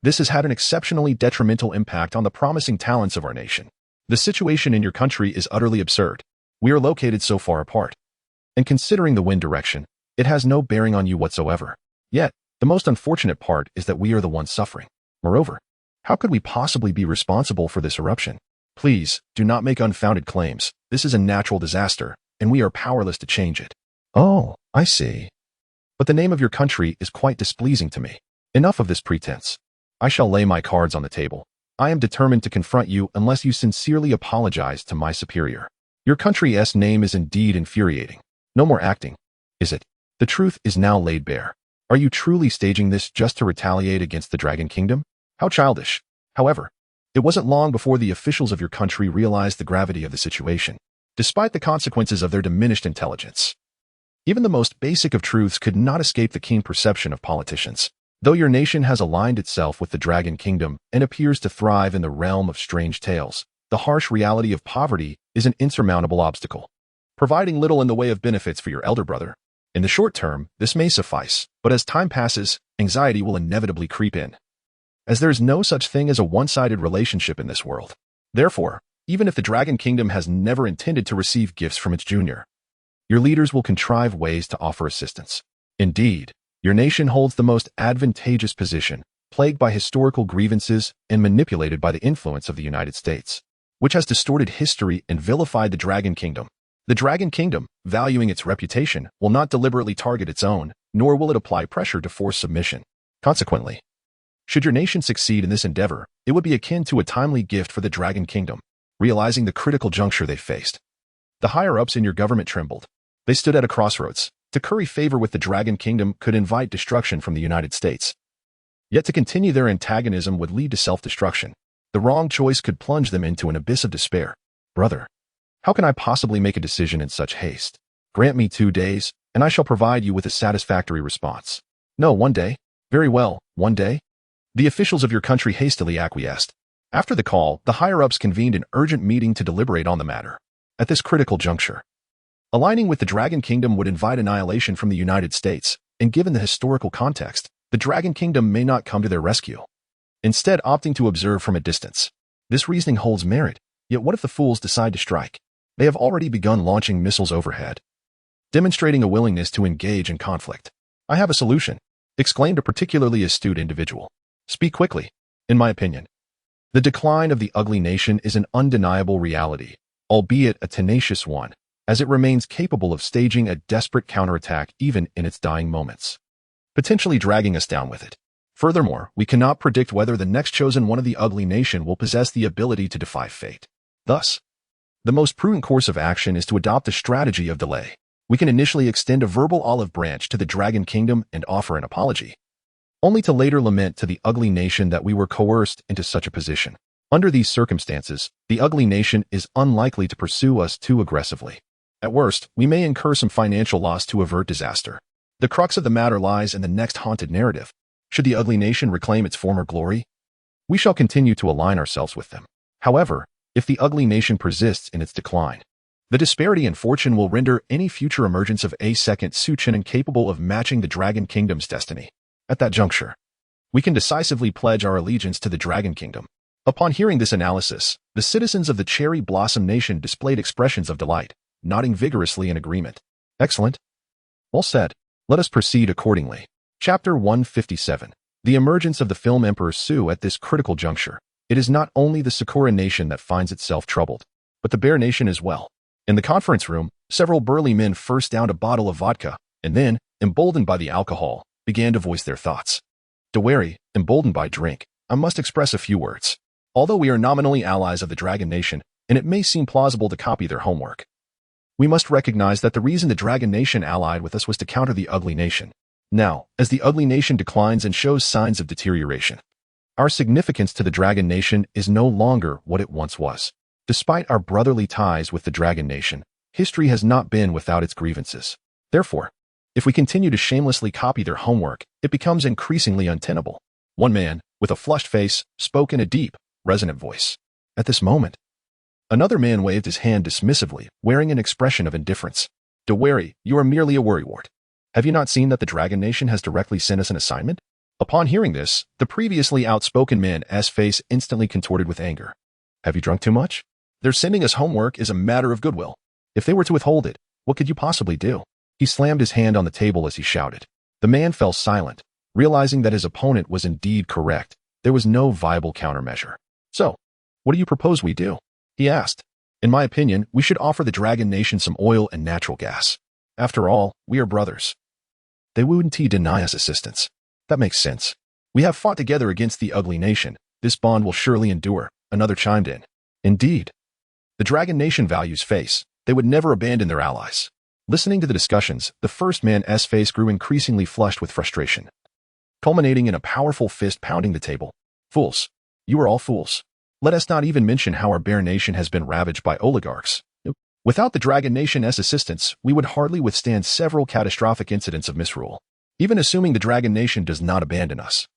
This has had an exceptionally detrimental impact on the promising talents of our nation. The situation in your country is utterly absurd. We are located so far apart. And considering the wind direction, it has no bearing on you whatsoever. Yet, the most unfortunate part is that we are the ones suffering. Moreover, how could we possibly be responsible for this eruption? Please, do not make unfounded claims. This is a natural disaster, and we are powerless to change it. Oh, I see. But the name of your country is quite displeasing to me. Enough of this pretense. I shall lay my cards on the table. I am determined to confront you unless you sincerely apologize to my superior. Your country's name is indeed infuriating. No more acting, is it? The truth is now laid bare. Are you truly staging this just to retaliate against the Dragon Kingdom? How childish. However, it wasn't long before the officials of your country realized the gravity of the situation, despite the consequences of their diminished intelligence. Even the most basic of truths could not escape the keen perception of politicians. Though your nation has aligned itself with the Dragon Kingdom and appears to thrive in the realm of strange tales, the harsh reality of poverty is an insurmountable obstacle, providing little in the way of benefits for your elder brother. In the short term, this may suffice, but as time passes, anxiety will inevitably creep in, as there is no such thing as a one-sided relationship in this world. Therefore, even if the Dragon Kingdom has never intended to receive gifts from its junior, your leaders will contrive ways to offer assistance. Indeed, your nation holds the most advantageous position, plagued by historical grievances and manipulated by the influence of the United States, which has distorted history and vilified the Dragon Kingdom. The Dragon Kingdom, valuing its reputation, will not deliberately target its own, nor will it apply pressure to force submission. Consequently, should your nation succeed in this endeavor, it would be akin to a timely gift for the Dragon Kingdom, realizing the critical juncture they faced. The higher-ups in your government trembled. They stood at a crossroads. To curry favor with the Dragon Kingdom could invite destruction from the United States. Yet to continue their antagonism would lead to self-destruction. The wrong choice could plunge them into an abyss of despair. Brother, how can I possibly make a decision in such haste? Grant me 2 days, and I shall provide you with a satisfactory response. No, 1 day. Very well, 1 day. The officials of your country hastily acquiesced. After the call, the higher-ups convened an urgent meeting to deliberate on the matter. At this critical juncture, aligning with the Dragon Kingdom would invite annihilation from the United States, and given the historical context, the Dragon Kingdom may not come to their rescue, instead opting to observe from a distance. This reasoning holds merit, yet what if the fools decide to strike? They have already begun launching missiles overhead, demonstrating a willingness to engage in conflict. I have a solution, exclaimed a particularly astute individual. Speak quickly. In my opinion, the decline of the ugly nation is an undeniable reality, albeit a tenacious one, as it remains capable of staging a desperate counterattack even in its dying moments, potentially dragging us down with it. Furthermore, we cannot predict whether the next chosen one of the ugly nation will possess the ability to defy fate. Thus, the most prudent course of action is to adopt a strategy of delay. We can initially extend a verbal olive branch to the Dragon Kingdom and offer an apology, only to later lament to the ugly nation that we were coerced into such a position. Under these circumstances, the ugly nation is unlikely to pursue us too aggressively. At worst, we may incur some financial loss to avert disaster. The crux of the matter lies in the next haunted narrative. Should the ugly nation reclaim its former glory, we shall continue to align ourselves with them. However, if the ugly nation persists in its decline, the disparity in fortune will render any future emergence of a second Chen incapable of matching the Dragon Kingdom's destiny. At that juncture, we can decisively pledge our allegiance to the Dragon Kingdom. Upon hearing this analysis, the citizens of the Cherry Blossom Nation displayed expressions of delight, nodding vigorously in agreement. Excellent. Well said. Let us proceed accordingly. Chapter 157. The emergence of the film Emperor Su at this critical juncture. It is not only the Sakura nation that finds itself troubled, but the Bear nation as well. In the conference room, several burly men first downed a bottle of vodka, and then, emboldened by the alcohol, began to voice their thoughts. Dewary, emboldened by drink, I must express a few words. Although we are nominally allies of the Dragon Nation, and it may seem plausible to copy their homework, we must recognize that the reason the Dragon Nation allied with us was to counter the ugly nation. Now, as the ugly nation declines and shows signs of deterioration, our significance to the Dragon Nation is no longer what it once was. Despite our brotherly ties with the Dragon Nation, history has not been without its grievances. Therefore, if we continue to shamelessly copy their homework, it becomes increasingly untenable. One man, with a flushed face, spoke in a deep, resonant voice. At this moment, another man waved his hand dismissively, wearing an expression of indifference. Dewary, you are merely a worrywart. Have you not seen that the Dragon Nation has directly sent us an assignment? Upon hearing this, the previously outspoken man's face instantly contorted with anger. Have you drunk too much? Their sending us homework is a matter of goodwill. If they were to withhold it, what could you possibly do? He slammed his hand on the table as he shouted. The man fell silent, realizing that his opponent was indeed correct. There was no viable countermeasure. So, what do you propose we do? He asked. In my opinion, we should offer the Dragon Nation some oil and natural gas. After all, we are brothers. They wouldn't deny us assistance. That makes sense. We have fought together against the ugly nation, This bond will surely endure, another chimed in. Indeed. The Dragon Nation values face. They would never abandon their allies. Listening to the discussions, the first man's face grew increasingly flushed with frustration, culminating in a powerful fist pounding the table. Fools. You are all fools. Let us not even mention how our bear nation has been ravaged by oligarchs. Without the Dragon Nation's assistance, we would hardly withstand several catastrophic incidents of misrule, even assuming the Dragon Nation does not abandon us.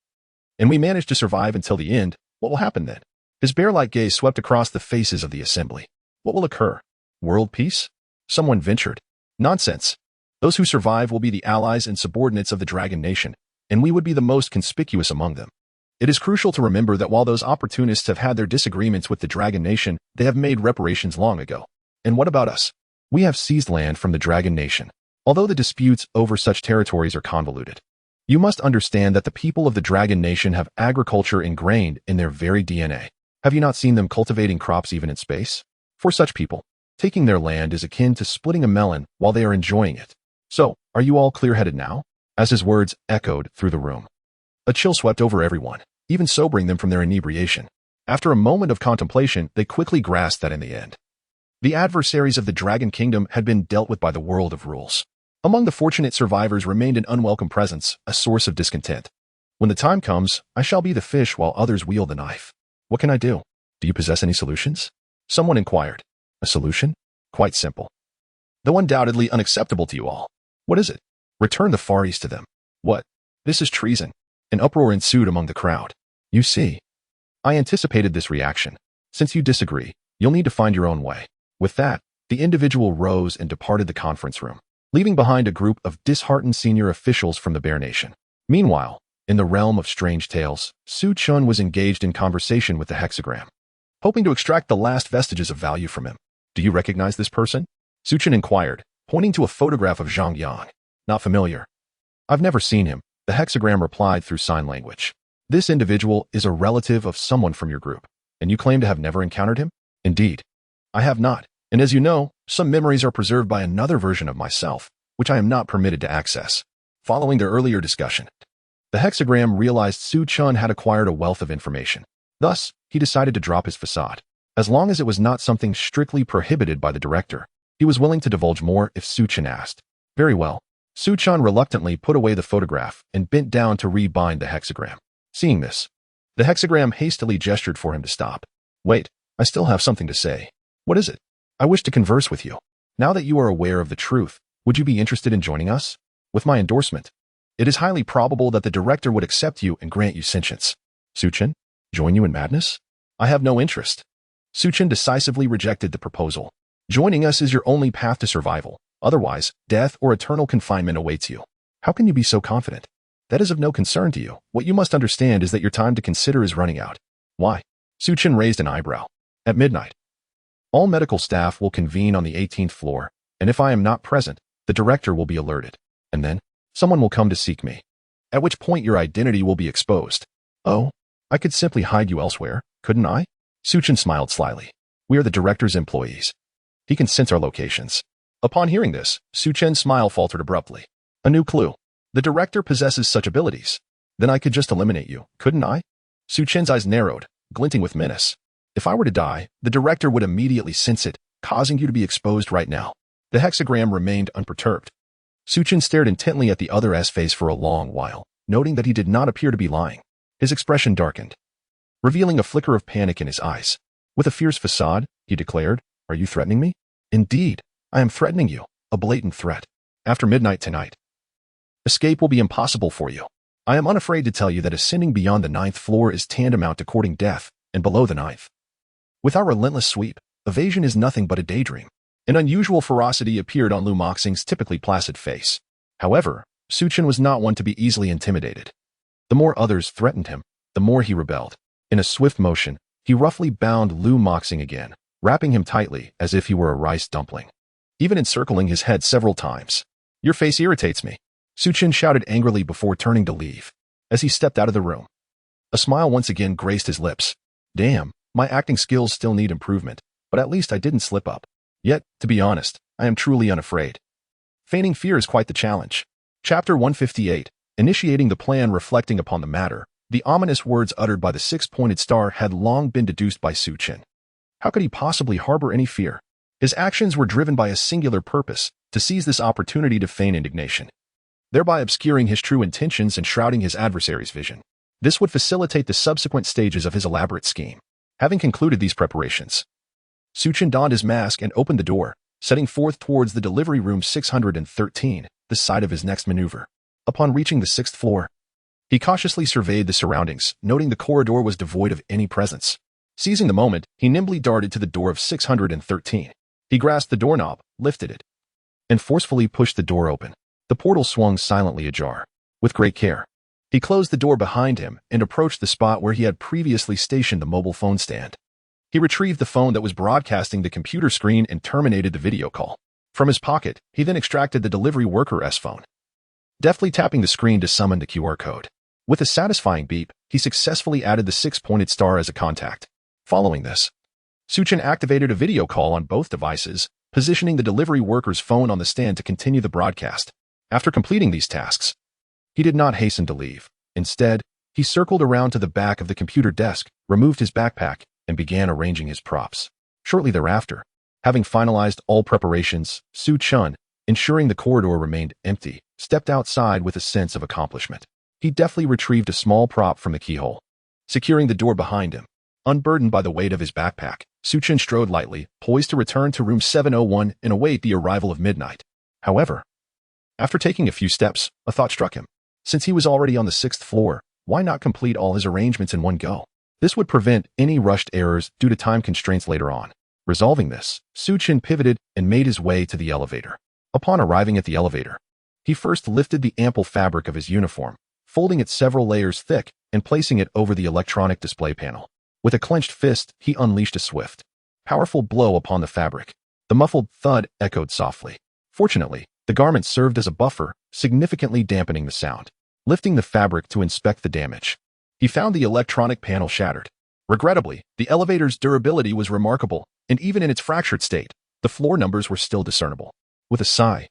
And we manage to survive until the end, what will happen then? His bear-like gaze swept across the faces of the assembly. What will occur? World peace? Someone ventured. Nonsense. Those who survive will be the allies and subordinates of the Dragon Nation, and we would be the most conspicuous among them. It is crucial to remember that while those opportunists have had their disagreements with the Dragon Nation, they have made reparations long ago. And what about us? We have seized land from the Dragon Nation, although the disputes over such territories are convoluted. You must understand that the people of the Dragon Nation have agriculture ingrained in their very DNA. Have you not seen them cultivating crops even in space? For such people, taking their land is akin to splitting a melon while they are enjoying it. So, are you all clear-headed now? As his words echoed through the room, a chill swept over everyone, even sobering them from their inebriation. After a moment of contemplation, they quickly grasped that in the end, the adversaries of the Dragon Kingdom had been dealt with by the world of rules. Among the fortunate survivors remained an unwelcome presence, a source of discontent. When the time comes, I shall be the fish while others wield the knife. What can I do? Do you possess any solutions? Someone inquired. A solution? Quite simple, though undoubtedly unacceptable to you all. What is it? Return the Far East to them. What? This is treason. An uproar ensued among the crowd. You see, I anticipated this reaction. Since you disagree, you'll need to find your own way. With that, the individual rose and departed the conference room, leaving behind a group of disheartened senior officials from the Bear Nation. Meanwhile, in the realm of strange tales, Chen was engaged in conversation with the hexagram, hoping to extract the last vestiges of value from him. Do you recognize this person? Chen inquired, pointing to a photograph of Zhang Yang. Not familiar. I've never seen him, the hexagram replied through sign language. This individual is a relative of someone from your group, and you claim to have never encountered him? Indeed. I have not, and as you know, some memories are preserved by another version of myself, which I am not permitted to access. Following their earlier discussion, the hexagram realized Chen had acquired a wealth of information. Thus, he decided to drop his facade. As long as it was not something strictly prohibited by the director, he was willing to divulge more if Chen asked. Very well. Chen reluctantly put away the photograph and bent down to rebind the hexagram. Seeing this, the hexagram hastily gestured for him to stop. Wait, I still have something to say. What is it? I wish to converse with you. Now that you are aware of the truth, would you be interested in joining us? With my endorsement, it is highly probable that the director would accept you and grant you sentience. Chen, join you in madness? I have no interest. Chen decisively rejected the proposal. Joining us is your only path to survival. Otherwise, death or eternal confinement awaits you. How can you be so confident? That is of no concern to you. What you must understand is that your time to consider is running out. Why? Chen raised an eyebrow. At midnight, all medical staff will convene on the 18th floor, and if I am not present, the director will be alerted. And then, someone will come to seek me. At which point your identity will be exposed. Oh, I could simply hide you elsewhere, couldn't I? Chen smiled slyly. We are the director's employees. He can sense our locations. Upon hearing this, Chen's smile faltered abruptly. A new clue. The director possesses such abilities. Then I could just eliminate you, couldn't I? Chen's eyes narrowed, glinting with menace. If I were to die, the director would immediately sense it, causing you to be exposed right now. The hexagram remained unperturbed. Chen stared intently at the other's face for a long while, noting that he did not appear to be lying. His expression darkened, revealing a flicker of panic in his eyes. With a fierce facade, he declared, Are you threatening me? Indeed, I am threatening you, a blatant threat. After midnight tonight, escape will be impossible for you. I am unafraid to tell you that ascending beyond the 9th floor is tantamount to courting death, and below the 9th. With our relentless sweep, evasion is nothing but a daydream. An unusual ferocity appeared on Lu Moxing's typically placid face. However, Chen was not one to be easily intimidated. The more others threatened him, the more he rebelled. In a swift motion, he roughly bound Lu Moxing again, wrapping him tightly as if he were a rice dumpling, even encircling his head several times. Your face irritates me, Chen shouted angrily before turning to leave. As he stepped out of the room, a smile once again graced his lips. Damn, my acting skills still need improvement, but at least I didn't slip up. Yet, to be honest, I am truly unafraid. Feigning fear is quite the challenge. Chapter 158, Initiating the Plan. Reflecting upon the matter, The ominous words uttered by the six-pointed star had long been deduced by Chen. How could he possibly harbor any fear? His actions were driven by a singular purpose, to seize this opportunity to feign indignation, thereby obscuring his true intentions and shrouding his adversary's vision. This would facilitate the subsequent stages of his elaborate scheme. Having concluded these preparations, Chen donned his mask and opened the door, setting forth towards the delivery room 613, the site of his next maneuver. Upon reaching the 6th floor, he cautiously surveyed the surroundings, noting the corridor was devoid of any presence. Seizing the moment, he nimbly darted to the door of 613. He grasped the doorknob, lifted it, and forcefully pushed the door open. The portal swung silently ajar. With great care, he closed the door behind him and approached the spot where he had previously stationed the mobile phone stand. He retrieved the phone that was broadcasting the computer screen and terminated the video call. From his pocket, he then extracted the delivery worker's phone, deftly tapping the screen to summon the QR code. With a satisfying beep, he successfully added the six-pointed star as a contact. Following this, Chen activated a video call on both devices, positioning the delivery worker's phone on the stand to continue the broadcast. After completing these tasks, he did not hasten to leave. Instead, he circled around to the back of the computer desk, removed his backpack, and began arranging his props. Shortly thereafter, having finalized all preparations, Chen, ensuring the corridor remained empty, stepped outside with a sense of accomplishment. He deftly retrieved a small prop from the keyhole, securing the door behind him. Unburdened by the weight of his backpack, Chen strode lightly, poised to return to room 701 and await the arrival of midnight. However, after taking a few steps, a thought struck him. Since he was already on the 6th floor, why not complete all his arrangements in one go? This would prevent any rushed errors due to time constraints later on. Resolving this, Chen pivoted and made his way to the elevator. Upon arriving at the elevator, he first lifted the ample fabric of his uniform, folding it several layers thick and placing it over the electronic display panel. With a clenched fist, he unleashed a swift, powerful blow upon the fabric. The muffled thud echoed softly. Fortunately, the garment served as a buffer, significantly dampening the sound. Lifting the fabric to inspect the damage, he found the electronic panel shattered. Regrettably, the elevator's durability was remarkable, and even in its fractured state, the floor numbers were still discernible. With a sigh,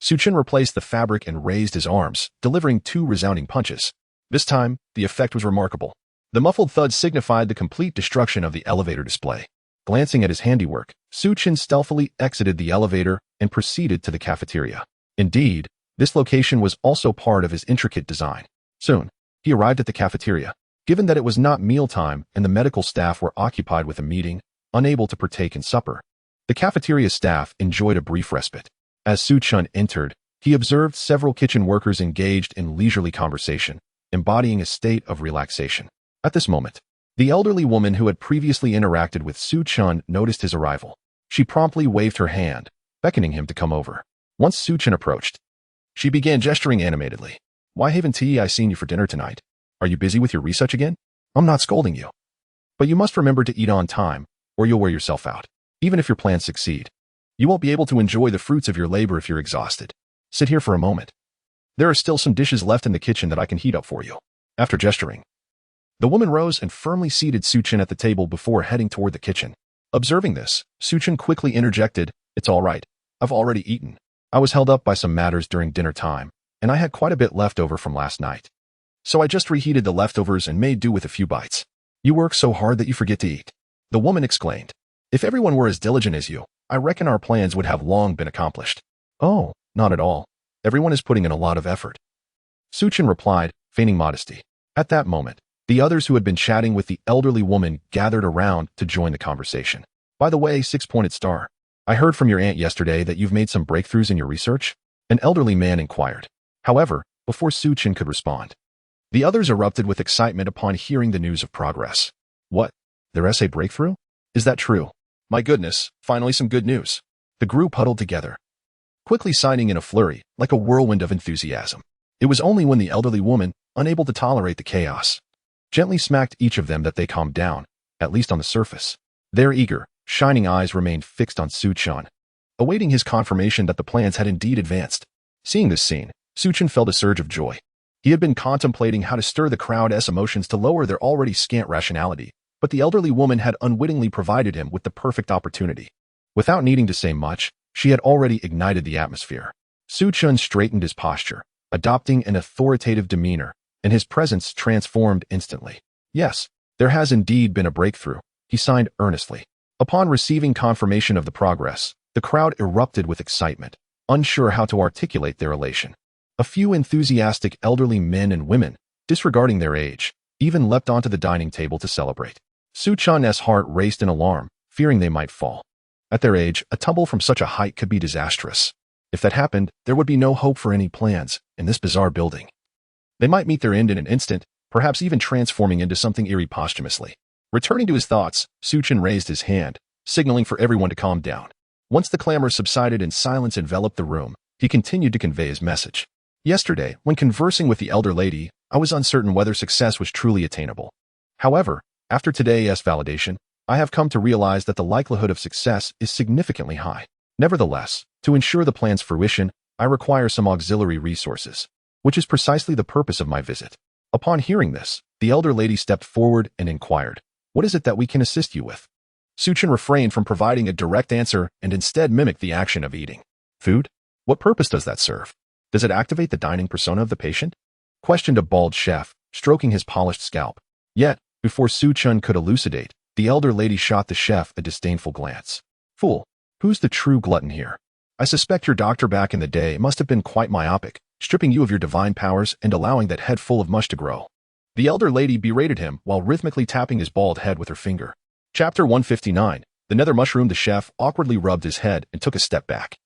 Chen replaced the fabric and raised his arms, delivering 2 resounding punches. This time, the effect was remarkable. The muffled thud signified the complete destruction of the elevator display. Glancing at his handiwork, Chen stealthily exited the elevator and proceeded to the cafeteria. Indeed, this location was also part of his intricate design. Soon, he arrived at the cafeteria. Given that it was not mealtime and the medical staff were occupied with a meeting, unable to partake in supper, the cafeteria staff enjoyed a brief respite. As Chen entered, he observed several kitchen workers engaged in leisurely conversation, embodying a state of relaxation. At this moment, the elderly woman who had previously interacted with Chen noticed his arrival. She promptly waved her hand, beckoning him to come over. Once Chen approached, she began gesturing animatedly. "Why haven't I seen you for dinner tonight? Are you busy with your research again? I'm not scolding you, but you must remember to eat on time, or you'll wear yourself out. Even if your plans succeed, you won't be able to enjoy the fruits of your labor if you're exhausted. Sit here for a moment. There are still some dishes left in the kitchen that I can heat up for you." After gesturing, the woman rose and firmly seated Chen at the table before heading toward the kitchen. Observing this, Chen quickly interjected, "It's all right. I've already eaten. I was held up by some matters during dinner time, and I had quite a bit left over from last night. So I just reheated the leftovers and made do with a few bites." "You work so hard that you forget to eat," the woman exclaimed. "If everyone were as diligent as you, I reckon our plans would have long been accomplished." "Oh, not at all. Everyone is putting in a lot of effort," Chen replied, feigning modesty. At that moment, the others who had been chatting with the elderly woman gathered around to join the conversation. "By the way, six-pointed star, I heard from your aunt yesterday that you've made some breakthroughs in your research?" An elderly man inquired. However, before Chen could respond, the others erupted with excitement upon hearing the news of progress. "What? Their essay breakthrough? Is that true? My goodness, finally some good news." The group huddled together, quickly signing in a flurry, like a whirlwind of enthusiasm. It was only when the elderly woman, unable to tolerate the chaos, gently smacked each of them that they calmed down, at least on the surface. Their eager, shining eyes remained fixed on Chen, awaiting his confirmation that the plans had indeed advanced. Seeing this scene, Chen felt a surge of joy. He had been contemplating how to stir the crowd's emotions to lower their already scant rationality, but the elderly woman had unwittingly provided him with the perfect opportunity. Without needing to say much, she had already ignited the atmosphere. Chen straightened his posture, adopting an authoritative demeanor, and his presence transformed instantly. Yes, there has indeed been a breakthrough, he signed earnestly. Upon receiving confirmation of the progress, the crowd erupted with excitement, unsure how to articulate their elation. A few enthusiastic elderly men and women, disregarding their age, even leapt onto the dining table to celebrate. Su Chen's heart raced in alarm, fearing they might fall. At their age, a tumble from such a height could be disastrous. If that happened, there would be no hope for any plans in this bizarre building. They might meet their end in an instant, perhaps even transforming into something eerie posthumously. Returning to his thoughts, Su Chen raised his hand, signaling for everyone to calm down. Once the clamor subsided and silence enveloped the room, he continued to convey his message. Yesterday, when conversing with the elder lady, I was uncertain whether success was truly attainable. However, after today's validation, I have come to realize that the likelihood of success is significantly high. Nevertheless, to ensure the plan's fruition, I require some auxiliary resources, which is precisely the purpose of my visit. Upon hearing this, the elder lady stepped forward and inquired, "What is it that we can assist you with?" Su Chen refrained from providing a direct answer and instead mimicked the action of eating. "Food? What purpose does that serve? Does it activate the dining persona of the patient?" questioned a bald chef, stroking his polished scalp. Yet, before Su Chen could elucidate, the elder lady shot the chef a disdainful glance. "Fool, who's the true glutton here? I suspect your doctor back in the day must have been quite myopic, stripping you of your divine powers and allowing that head full of mush to grow." The elder lady berated him while rhythmically tapping his bald head with her finger. Chapter 159. The nether mushroom. The chef awkwardly rubbed his head and took a step back,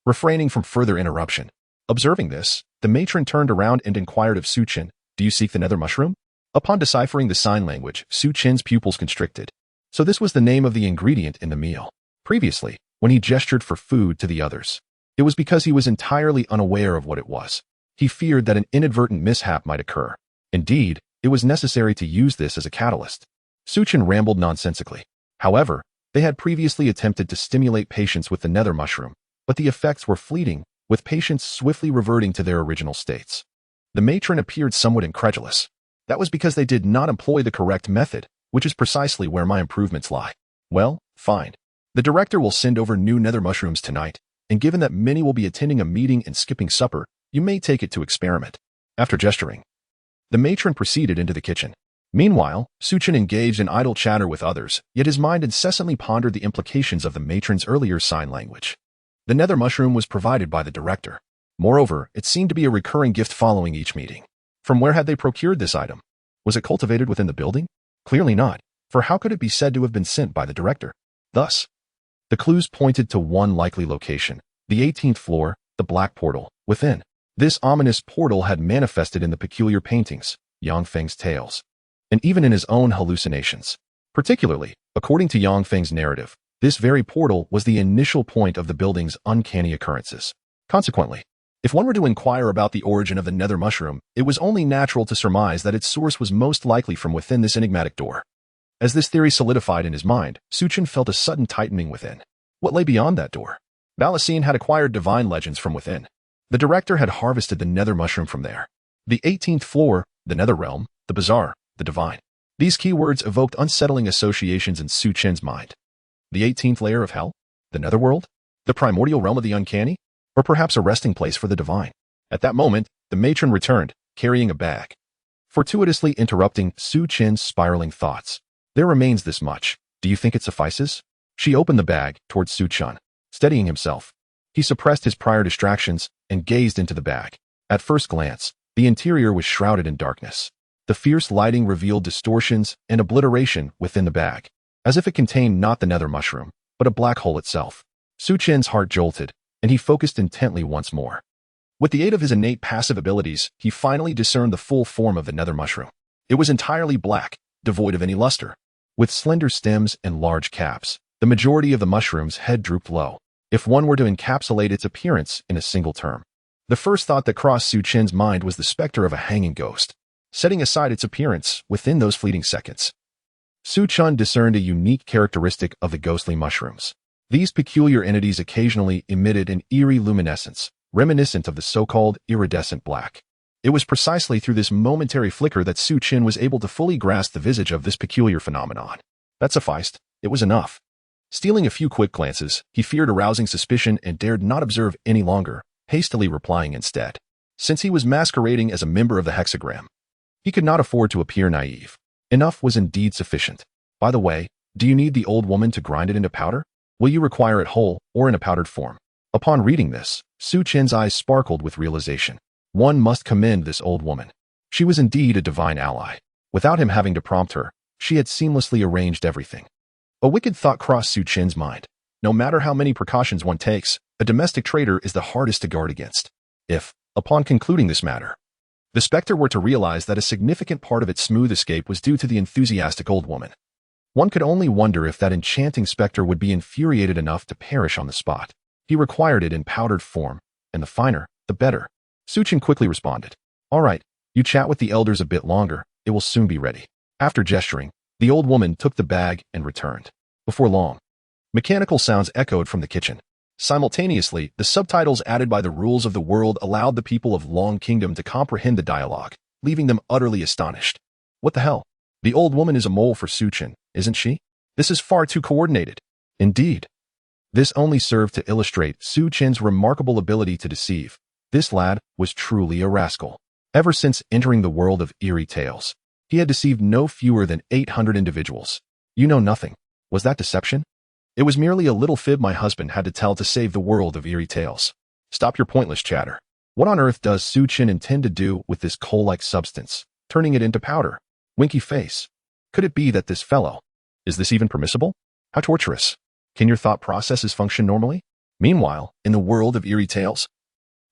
refraining from further interruption. Observing this, the matron turned around and inquired of Su Chen, "Do you seek the nether mushroom?" Upon deciphering the sign language, Su Chen's pupils constricted. So this was the name of the ingredient in the meal. Previously, when he gestured for food to the others, it was because he was entirely unaware of what it was. He feared that an inadvertent mishap might occur. Indeed, it was necessary to use this as a catalyst. Su Chen rambled nonsensically. However, they had previously attempted to stimulate patients with the nether mushroom, but the effects were fleeting, with patients swiftly reverting to their original states. The matron appeared somewhat incredulous. "That was because they did not employ the correct method, which is precisely where my improvements lie." "Well, fine. The director will send over new nether mushrooms tonight, and given that many will be attending a meeting and skipping supper, you may take it to experiment." After gesturing, the matron proceeded into the kitchen. Meanwhile, Su Chen engaged in idle chatter with others, yet his mind incessantly pondered the implications of the matron's earlier sign language. The nether mushroom was provided by the director. Moreover, it seemed to be a recurring gift following each meeting. From where had they procured this item? Was it cultivated within the building? Clearly not, for how could it be said to have been sent by the director? Thus, the clues pointed to one likely location, the 18th floor, the black portal, within. This ominous portal had manifested in the peculiar paintings, Yang Feng's tales, and even in his own hallucinations. Particularly, according to Yang Feng's narrative, this very portal was the initial point of the building's uncanny occurrences. Consequently, if one were to inquire about the origin of the nether mushroom, it was only natural to surmise that its source was most likely from within this enigmatic door. As this theory solidified in his mind, Su Chen felt a sudden tightening within. What lay beyond that door? Valacine had acquired divine legends from within. The director had harvested the nether mushroom from there. The 18th floor, the nether realm, the bizarre, the divine. These keywords evoked unsettling associations in Su Chen's mind. The 18th layer of hell? The netherworld? The primordial realm of the uncanny? Or perhaps a resting place for the divine? At that moment, the matron returned, carrying a bag, fortuitously interrupting Su Chen's spiraling thoughts. "There remains this much. Do you think it suffices?" She opened the bag towards Su Chen. Steadying himself, he suppressed his prior distractions and gazed into the bag. At first glance, the interior was shrouded in darkness. The fierce lighting revealed distortions and obliteration within the bag, as if it contained not the nether mushroom, but a black hole itself. Su Chen's heart jolted, and he focused intently once more. With the aid of his innate passive abilities, he finally discerned the full form of the nether mushroom. It was entirely black, devoid of any luster. With slender stems and large caps, the majority of the mushroom's head drooped low. If one were to encapsulate its appearance in a single term, the first thought that crossed Su Chen's mind was the specter of a hanging ghost. Setting aside its appearance, within those fleeting seconds, Su Chen discerned a unique characteristic of the ghostly mushrooms. These peculiar entities occasionally emitted an eerie luminescence, reminiscent of the so-called iridescent black. It was precisely through this momentary flicker that Su Chen was able to fully grasp the visage of this peculiar phenomenon. That sufficed. It was enough. Stealing a few quick glances, he feared arousing suspicion and dared not observe any longer, hastily replying instead. Since he was masquerading as a member of the hexagram, He could not afford to appear naive. Enough was indeed sufficient. By the way, do you need the old woman to grind it into powder? Will you require it whole or in a powdered form? Upon reading this, Chen's eyes sparkled with realization. One must commend this old woman. She was indeed a divine ally. Without him having to prompt her, she had seamlessly arranged everything. A wicked thought crossed Chen's mind. No matter how many precautions one takes, a domestic traitor is the hardest to guard against. If, upon concluding this matter, the specter were to realize that a significant part of its smooth escape was due to the enthusiastic old woman, one could only wonder if that enchanting specter would be infuriated enough to perish on the spot. He required it in powdered form, and the finer, the better. Chen quickly responded. All right, you chat with the elders a bit longer, it will soon be ready. After gesturing, the old woman took the bag and returned. Before long, mechanical sounds echoed from the kitchen. Simultaneously, the subtitles added by the rules of the world allowed the people of Long Kingdom to comprehend the dialogue, leaving them utterly astonished. What the hell? The old woman is a mole for Chen, isn't she? This is far too coordinated. Indeed. This only served to illustrate Chen's remarkable ability to deceive. This lad was truly a rascal. Ever since entering the world of eerie tales, he had deceived no fewer than 800 individuals. You know nothing. Was that deception? It was merely a little fib my husband had to tell to save the world of eerie tales. Stop your pointless chatter. What on earth does Chen intend to do with this coal-like substance, turning it into powder? Winky face. Could it be that this fellow... Is this even permissible? How torturous. Can your thought processes function normally? Meanwhile, in the world of eerie tales,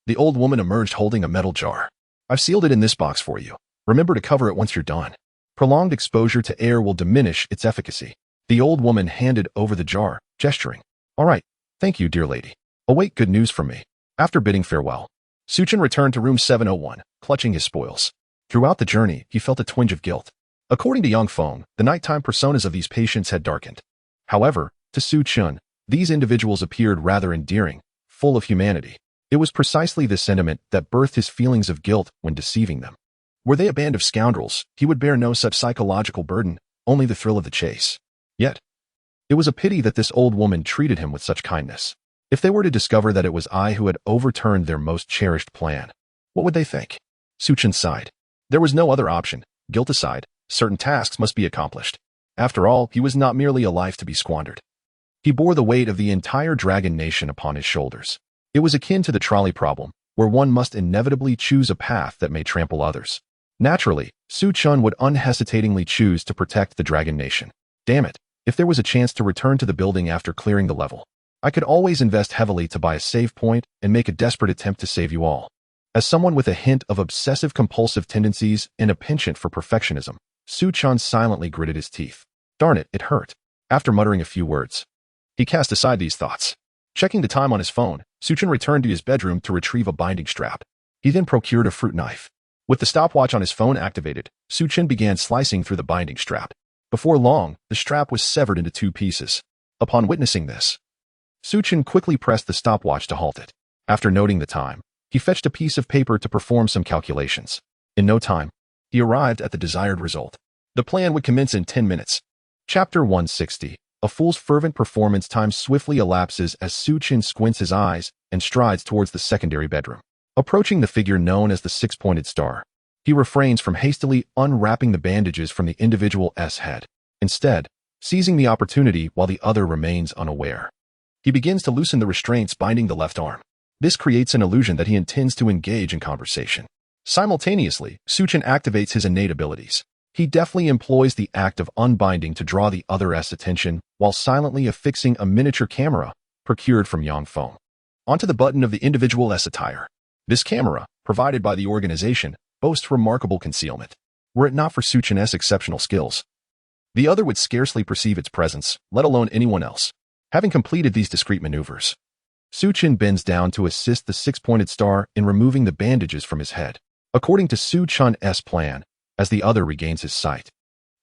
the old woman emerged holding a metal jar. I've sealed it in this box for you. Remember to cover it once you're done. Prolonged exposure to air will diminish its efficacy. The old woman handed over the jar, gesturing. All right, thank you, dear lady. Await good news from me. After bidding farewell, Chen returned to room 701, clutching his spoils. Throughout the journey, he felt a twinge of guilt. According to Yang Feng, the nighttime personas of these patients had darkened. However, to Chen, these individuals appeared rather endearing, full of humanity. It was precisely this sentiment that birthed his feelings of guilt when deceiving them. Were they a band of scoundrels, he would bear no such psychological burden, only the thrill of the chase. Yet, it was a pity that this old woman treated him with such kindness. If they were to discover that it was I who had overturned their most cherished plan, what would they think? Chen sighed. There was no other option. Guilt aside, certain tasks must be accomplished. After all, he was not merely a life to be squandered. He bore the weight of the entire dragon nation upon his shoulders. It was akin to the trolley problem, where one must inevitably choose a path that may trample others. Naturally, Chen would unhesitatingly choose to protect the dragon nation. Damn it, if there was a chance to return to the building after clearing the level, I could always invest heavily to buy a save point and make a desperate attempt to save you all. As someone with a hint of obsessive-compulsive tendencies and a penchant for perfectionism, Chen silently gritted his teeth. Darn it, it hurt. After muttering a few words, he cast aside these thoughts. Checking the time on his phone, Chen returned to his bedroom to retrieve a binding strap. He then procured a fruit knife. With the stopwatch on his phone activated, Chen began slicing through the binding strap. Before long, the strap was severed into 2 pieces. Upon witnessing this, Chen quickly pressed the stopwatch to halt it. After noting the time, he fetched a piece of paper to perform some calculations. In no time, he arrived at the desired result. The plan would commence in 10 minutes. Chapter 160. A fool's fervent performance. Time swiftly elapses as Chen squints his eyes and strides towards the secondary bedroom. Approaching the figure known as the 6-pointed star, he refrains from hastily unwrapping the bandages from the individual's head. Instead, seizing the opportunity while the other remains unaware, he begins to loosen the restraints binding the left arm. This creates an illusion that he intends to engage in conversation. Simultaneously, Chen activates his innate abilities. He deftly employs the act of unbinding to draw the other's attention while silently affixing a miniature camera procured from Yang Feng onto the button of the individual's attire. This camera, provided by the organization, boasts remarkable concealment. Were it not for Chen's exceptional skills, the other would scarcely perceive its presence, let alone anyone else. Having completed these discreet maneuvers, Chen bends down to assist the 6-pointed star in removing the bandages from his head. According to Chen's plan, as the other regains his sight,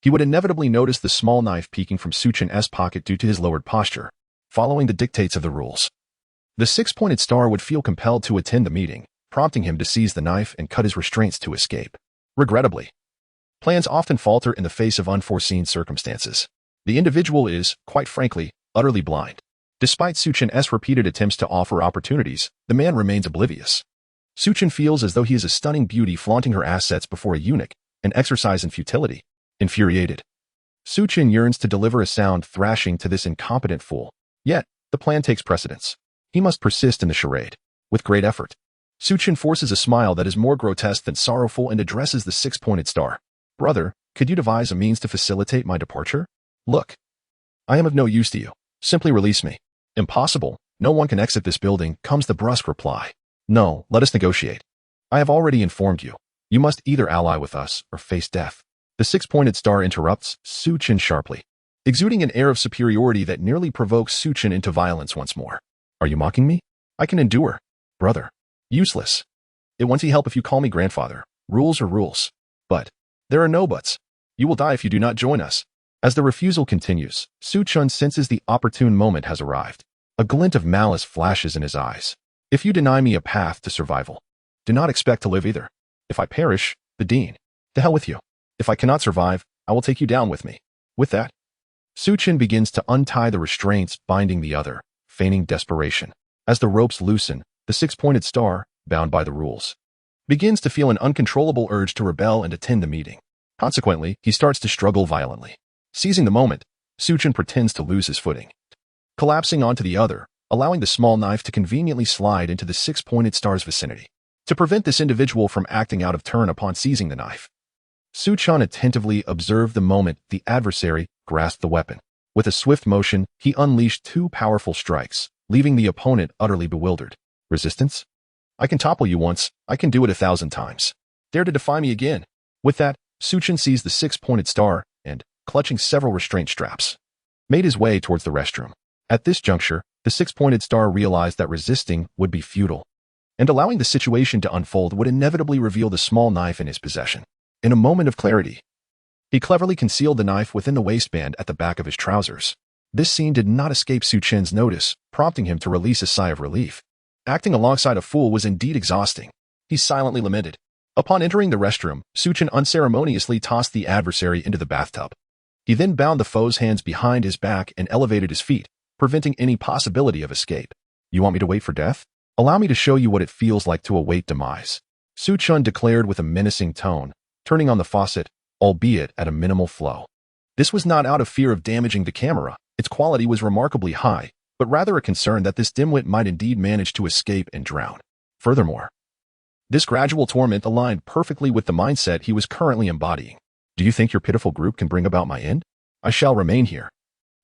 he would inevitably notice the small knife peeking from Chen's pocket due to his lowered posture. Following the dictates of the rules, the 6-pointed star would feel compelled to attend the meeting, prompting him to seize the knife and cut his restraints to escape. Regrettably, plans often falter in the face of unforeseen circumstances. The individual is, quite frankly, utterly blind. Despite Chen's repeated attempts to offer opportunities, the man remains oblivious. Chen feels as though he is a stunning beauty flaunting her assets before a eunuch, an exercise in futility. Infuriated, Chen yearns to deliver a sound thrashing to this incompetent fool. Yet, the plan takes precedence. He must persist in the charade. With great effort, Chen forces a smile that is more grotesque than sorrowful and addresses the six-pointed star. Brother, could you devise a means to facilitate my departure? Look, I am of no use to you. Simply release me. Impossible. No one can exit this building, comes the brusque reply. No, let us negotiate. I have already informed you. You must either ally with us or face death. The six-pointed star interrupts Chen sharply, exuding an air of superiority that nearly provokes Chen into violence once more. Are you mocking me? I can endure. Brother. Useless. It won't help if you call me grandfather. Rules are rules. But there are no buts. You will die if you do not join us. As the refusal continues, Chen senses the opportune moment has arrived. A glint of malice flashes in his eyes. If you deny me a path to survival, do not expect to live either. If I perish, the dean. To hell with you. If I cannot survive, I will take you down with me. With that, Chen begins to untie the restraints binding the other, feigning desperation. As the ropes loosen, the six-pointed star, bound by the rules, begins to feel an uncontrollable urge to rebel and attend the meeting. Consequently, he starts to struggle violently. Seizing the moment, Chen pretends to lose his footing, collapsing onto the other, allowing the small knife to conveniently slide into the six-pointed star's vicinity. To prevent this individual from acting out of turn upon seizing the knife, Chen attentively observed the moment the adversary grasped the weapon. With a swift motion, he unleashed two powerful strikes, leaving the opponent utterly bewildered. Resistance? I can topple you once, I can do it 1,000 times. Dare to defy me again. With that, Chen seized the six-pointed star and, clutching several restraint straps, made his way towards the restroom. At this juncture, the six-pointed star realized that resisting would be futile, and allowing the situation to unfold would inevitably reveal the small knife in his possession. In a moment of clarity, he cleverly concealed the knife within the waistband at the back of his trousers. This scene did not escape Chen's notice, prompting him to release a sigh of relief. Acting alongside a fool was indeed exhausting. He silently lamented. Upon entering the restroom, Chen unceremoniously tossed the adversary into the bathtub. He then bound the foe's hands behind his back and elevated his feet, preventing any possibility of escape. You want me to wait for death? Allow me to show you what it feels like to await demise, Chen declared with a menacing tone, turning on the faucet, albeit at a minimal flow. This was not out of fear of damaging the camera. Its quality was remarkably high, but rather a concern that this dimwit might indeed manage to escape and drown. Furthermore, this gradual torment aligned perfectly with the mindset he was currently embodying. Do you think your pitiful group can bring about my end? I shall remain here,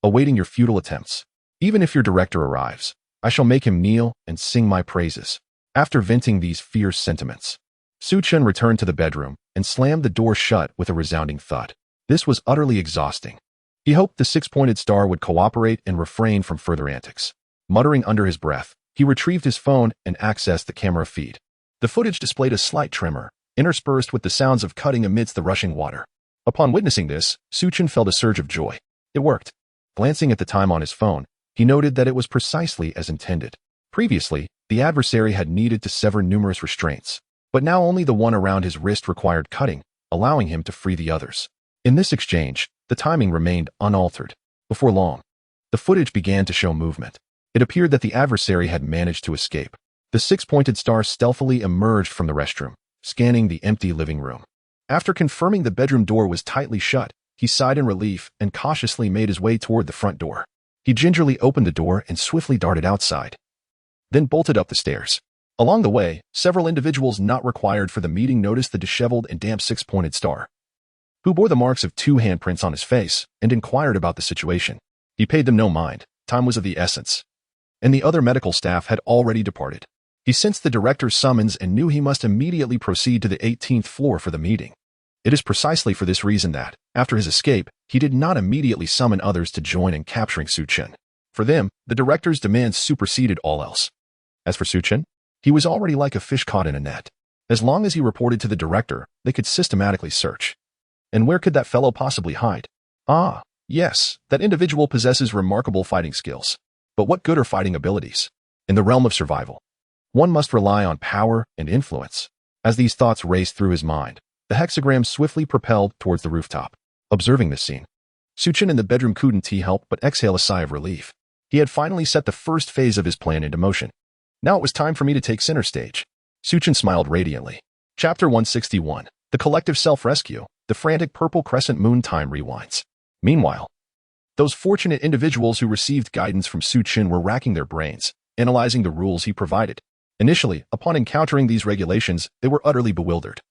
awaiting your futile attempts. Even if your director arrives, I shall make him kneel and sing my praises. After venting these fierce sentiments, Chen returned to the bedroom and slammed the door shut with a resounding thud. This was utterly exhausting. He hoped the six-pointed star would cooperate and refrain from further antics. Muttering under his breath, he retrieved his phone and accessed the camera feed. The footage displayed a slight tremor, interspersed with the sounds of cutting amidst the rushing water. Upon witnessing this, Chen felt a surge of joy. It worked. Glancing at the time on his phone, he noted that it was precisely as intended. Previously, the adversary had needed to sever numerous restraints, but now only the one around his wrist required cutting, allowing him to free the others. In this exchange, the timing remained unaltered. Before long, the footage began to show movement. It appeared that the adversary had managed to escape. The six-pointed star stealthily emerged from the restroom, scanning the empty living room. After confirming the bedroom door was tightly shut, he sighed in relief and cautiously made his way toward the front door. He gingerly opened the door and swiftly darted outside, then bolted up the stairs. Along the way, several individuals not required for the meeting noticed the disheveled and damp six-pointed star, who bore the marks of 2 handprints on his face, and inquired about the situation. He paid them no mind. Time was of the essence, and the other medical staff had already departed. He sensed the director's summons and knew he must immediately proceed to the 18th floor for the meeting. It is precisely for this reason that, after his escape, he did not immediately summon others to join in capturing Chen. For them, the director's demands superseded all else. As for Chen, he was already like a fish caught in a net. As long as he reported to the director, they could systematically search. And where could that fellow possibly hide? Ah, yes, that individual possesses remarkable fighting skills. But what good are fighting abilities? In the realm of survival, one must rely on power and influence. As these thoughts raced through his mind, the hexagram swiftly propelled towards the rooftop. Observing this scene, Chen in the bedroom couldn't help but exhale a sigh of relief. He had finally set the first phase of his plan into motion. Now it was time for me to take center stage. Chen smiled radiantly. Chapter 161. The The collective self-rescue, the frantic purple crescent moon time rewinds. Meanwhile, those fortunate individuals who received guidance from Chen were racking their brains, analyzing the rules he provided. Initially, upon encountering these regulations, they were utterly bewildered,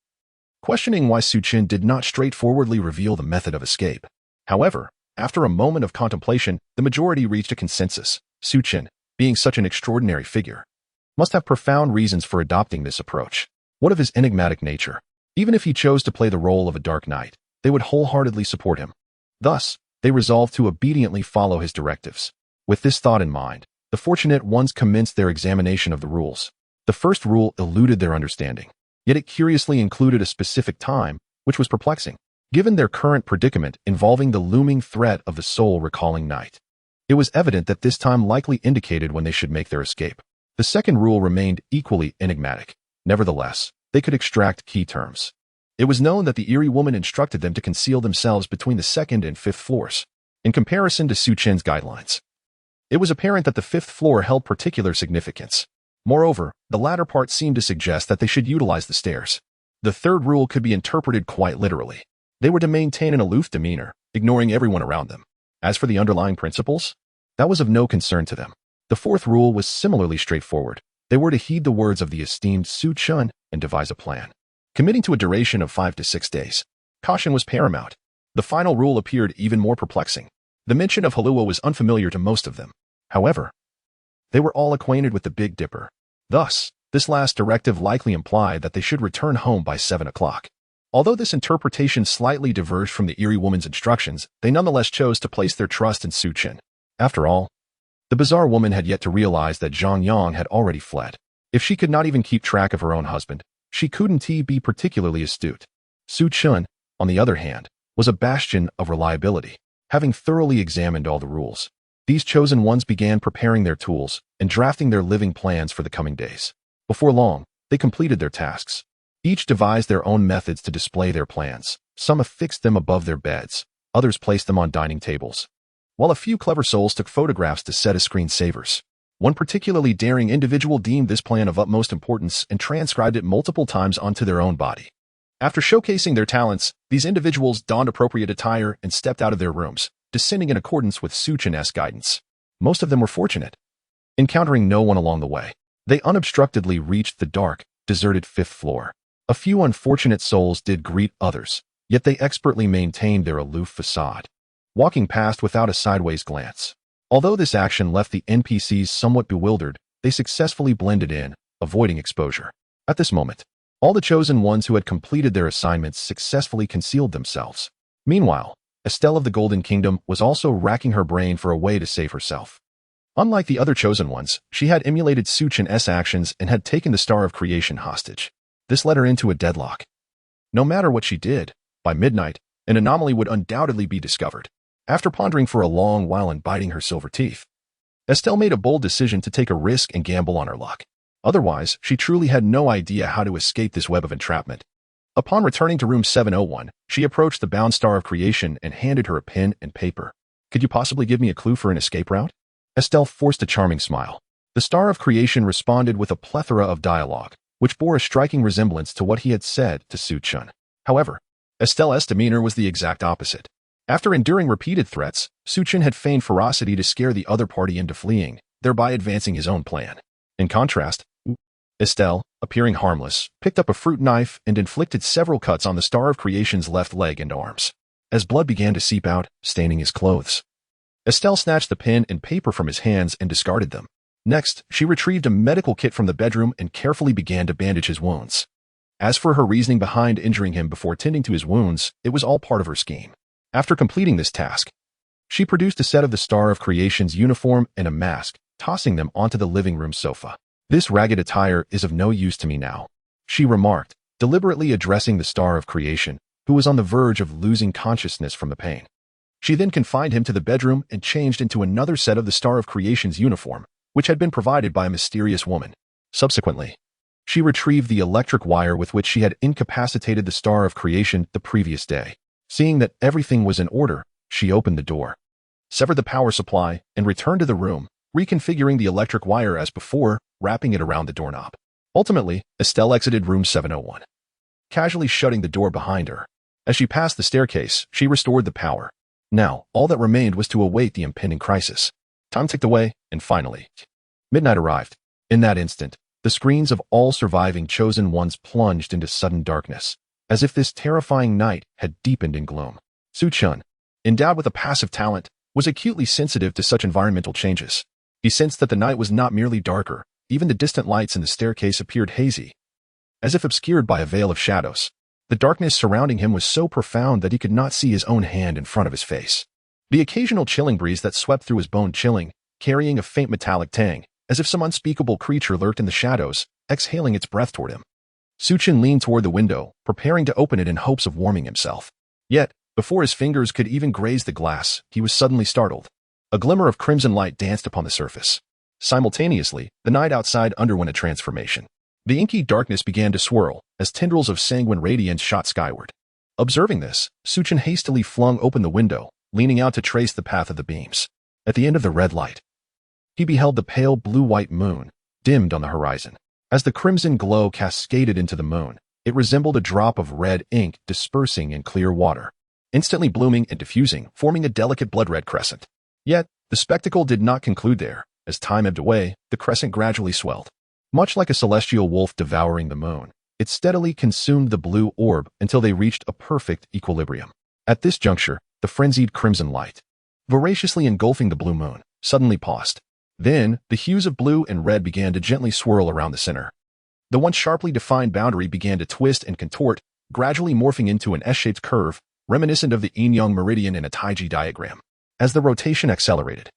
questioning why Chen did not straightforwardly reveal the method of escape. However, after a moment of contemplation, the majority reached a consensus. Chen, being such an extraordinary figure, must have profound reasons for adopting this approach. What of his enigmatic nature? Even if he chose to play the role of a dark knight, they would wholeheartedly support him. Thus, they resolved to obediently follow his directives. With this thought in mind, the fortunate ones commenced their examination of the rules. The first rule eluded their understanding, yet it curiously included a specific time, which was perplexing, given their current predicament involving the looming threat of the soul-recalling night. It was evident that this time likely indicated when they should make their escape. The second rule remained equally enigmatic. Nevertheless, they could extract key terms. It was known that the eerie woman instructed them to conceal themselves between the second and fifth floors, in comparison to Chen's guidelines. It was apparent that the fifth floor held particular significance. Moreover, the latter part seemed to suggest that they should utilize the stairs. The third rule could be interpreted quite literally. They were to maintain an aloof demeanor, ignoring everyone around them. As for the underlying principles, that was of no concern to them. The fourth rule was similarly straightforward. They were to heed the words of the esteemed Chen and devise a plan, committing to a duration of 5 to 6 days. Caution was paramount. The final rule appeared even more perplexing. The mention of Halua was unfamiliar to most of them. However, they were all acquainted with the Big Dipper. Thus, this last directive likely implied that they should return home by 7 o'clock. Although this interpretation slightly diverged from the eerie woman's instructions, they nonetheless chose to place their trust in Chen. After all, the bizarre woman had yet to realize that Zhang Yang had already fled. If she could not even keep track of her own husband, she couldn't be particularly astute. Chen, on the other hand, was a bastion of reliability. Having thoroughly examined all the rules, these chosen ones began preparing their tools and drafting their living plans for the coming days. Before long, they completed their tasks. Each devised their own methods to display their plans. Some affixed them above their beds, others placed them on dining tables, while a few clever souls took photographs to set as screensavers. One particularly daring individual deemed this plan of utmost importance and transcribed it multiple times onto their own body. After showcasing their talents, these individuals donned appropriate attire and stepped out of their rooms, descending in accordance with Chen's guidance. Most of them were fortunate, encountering no one along the way. They unobstructedly reached the dark, deserted fifth floor. A few unfortunate souls did greet others, yet they expertly maintained their aloof facade, walking past without a sideways glance. Although this action left the NPCs somewhat bewildered, they successfully blended in, avoiding exposure. At this moment, all the chosen ones who had completed their assignments successfully concealed themselves. Meanwhile, Estelle of the Golden Kingdom was also racking her brain for a way to save herself. Unlike the other chosen ones, she had emulated Chen's actions and had taken the Star of Creation hostage. This led her into a deadlock. No matter what she did, by midnight, an anomaly would undoubtedly be discovered. After pondering for a long while and biting her silver teeth, Estelle made a bold decision to take a risk and gamble on her luck. Otherwise, she truly had no idea how to escape this web of entrapment. Upon returning to room 701, she approached the bound Star of Creation and handed her a pen and paper. "Could you possibly give me a clue for an escape route?" Estelle forced a charming smile. The Star of Creation responded with a plethora of dialogue, which bore a striking resemblance to what he had said to Chen. However, Estelle's demeanor was the exact opposite. After enduring repeated threats, Chen had feigned ferocity to scare the other party into fleeing, thereby advancing his own plan. In contrast, Estelle, appearing harmless, picked up a fruit knife and inflicted several cuts on the Star of Creation's left leg and arms, as blood began to seep out, staining his clothes. Estelle snatched the pen and paper from his hands and discarded them. Next, she retrieved a medical kit from the bedroom and carefully began to bandage his wounds. As for her reasoning behind injuring him before tending to his wounds, it was all part of her scheme. After completing this task, she produced a set of the Star of Creation's uniform and a mask, tossing them onto the living room sofa. "This ragged attire is of no use to me now," she remarked, deliberately addressing the Star of Creation, who was on the verge of losing consciousness from the pain. She then confined him to the bedroom and changed into another set of the Star of Creation's uniform, which had been provided by a mysterious woman. Subsequently, she retrieved the electric wire with which she had incapacitated the Star of Creation the previous day. Seeing that everything was in order, she opened the door, severed the power supply, and returned to the room, reconfiguring the electric wire as before, wrapping it around the doorknob. Ultimately, Estelle exited room 701. casually shutting the door behind her. As she passed the staircase, she restored the power. Now, all that remained was to await the impending crisis. Time ticked away, and finally, midnight arrived. In that instant, the screens of all surviving chosen ones plunged into sudden darkness, as if this terrifying night had deepened in gloom. Chen, endowed with a passive talent, was acutely sensitive to such environmental changes. He sensed that the night was not merely darker, even the distant lights in the staircase appeared hazy, as if obscured by a veil of shadows. The darkness surrounding him was so profound that he could not see his own hand in front of his face. The occasional chilling breeze that swept through his bone chilling, carrying a faint metallic tang, as if some unspeakable creature lurked in the shadows, exhaling its breath toward him. Chen leaned toward the window, preparing to open it in hopes of warming himself. Yet, before his fingers could even graze the glass, he was suddenly startled. A glimmer of crimson light danced upon the surface. Simultaneously, the night outside underwent a transformation. The inky darkness began to swirl, as tendrils of sanguine radiance shot skyward. Observing this, Chen hastily flung open the window, leaning out to trace the path of the beams. At the end of the red light, he beheld the pale blue-white moon, dimmed on the horizon. As the crimson glow cascaded into the moon, it resembled a drop of red ink dispersing in clear water, instantly blooming and diffusing, forming a delicate blood-red crescent. Yet, the spectacle did not conclude there. As time ebbed away, the crescent gradually swelled. Much like a celestial wolf devouring the moon, it steadily consumed the blue orb until they reached a perfect equilibrium. At this juncture, the frenzied crimson light, voraciously engulfing the blue moon, suddenly paused. Then, the hues of blue and red began to gently swirl around the center. The once sharply defined boundary began to twist and contort, gradually morphing into an S-shaped curve, reminiscent of the yin-yang meridian in a Taiji diagram. As the rotation accelerated,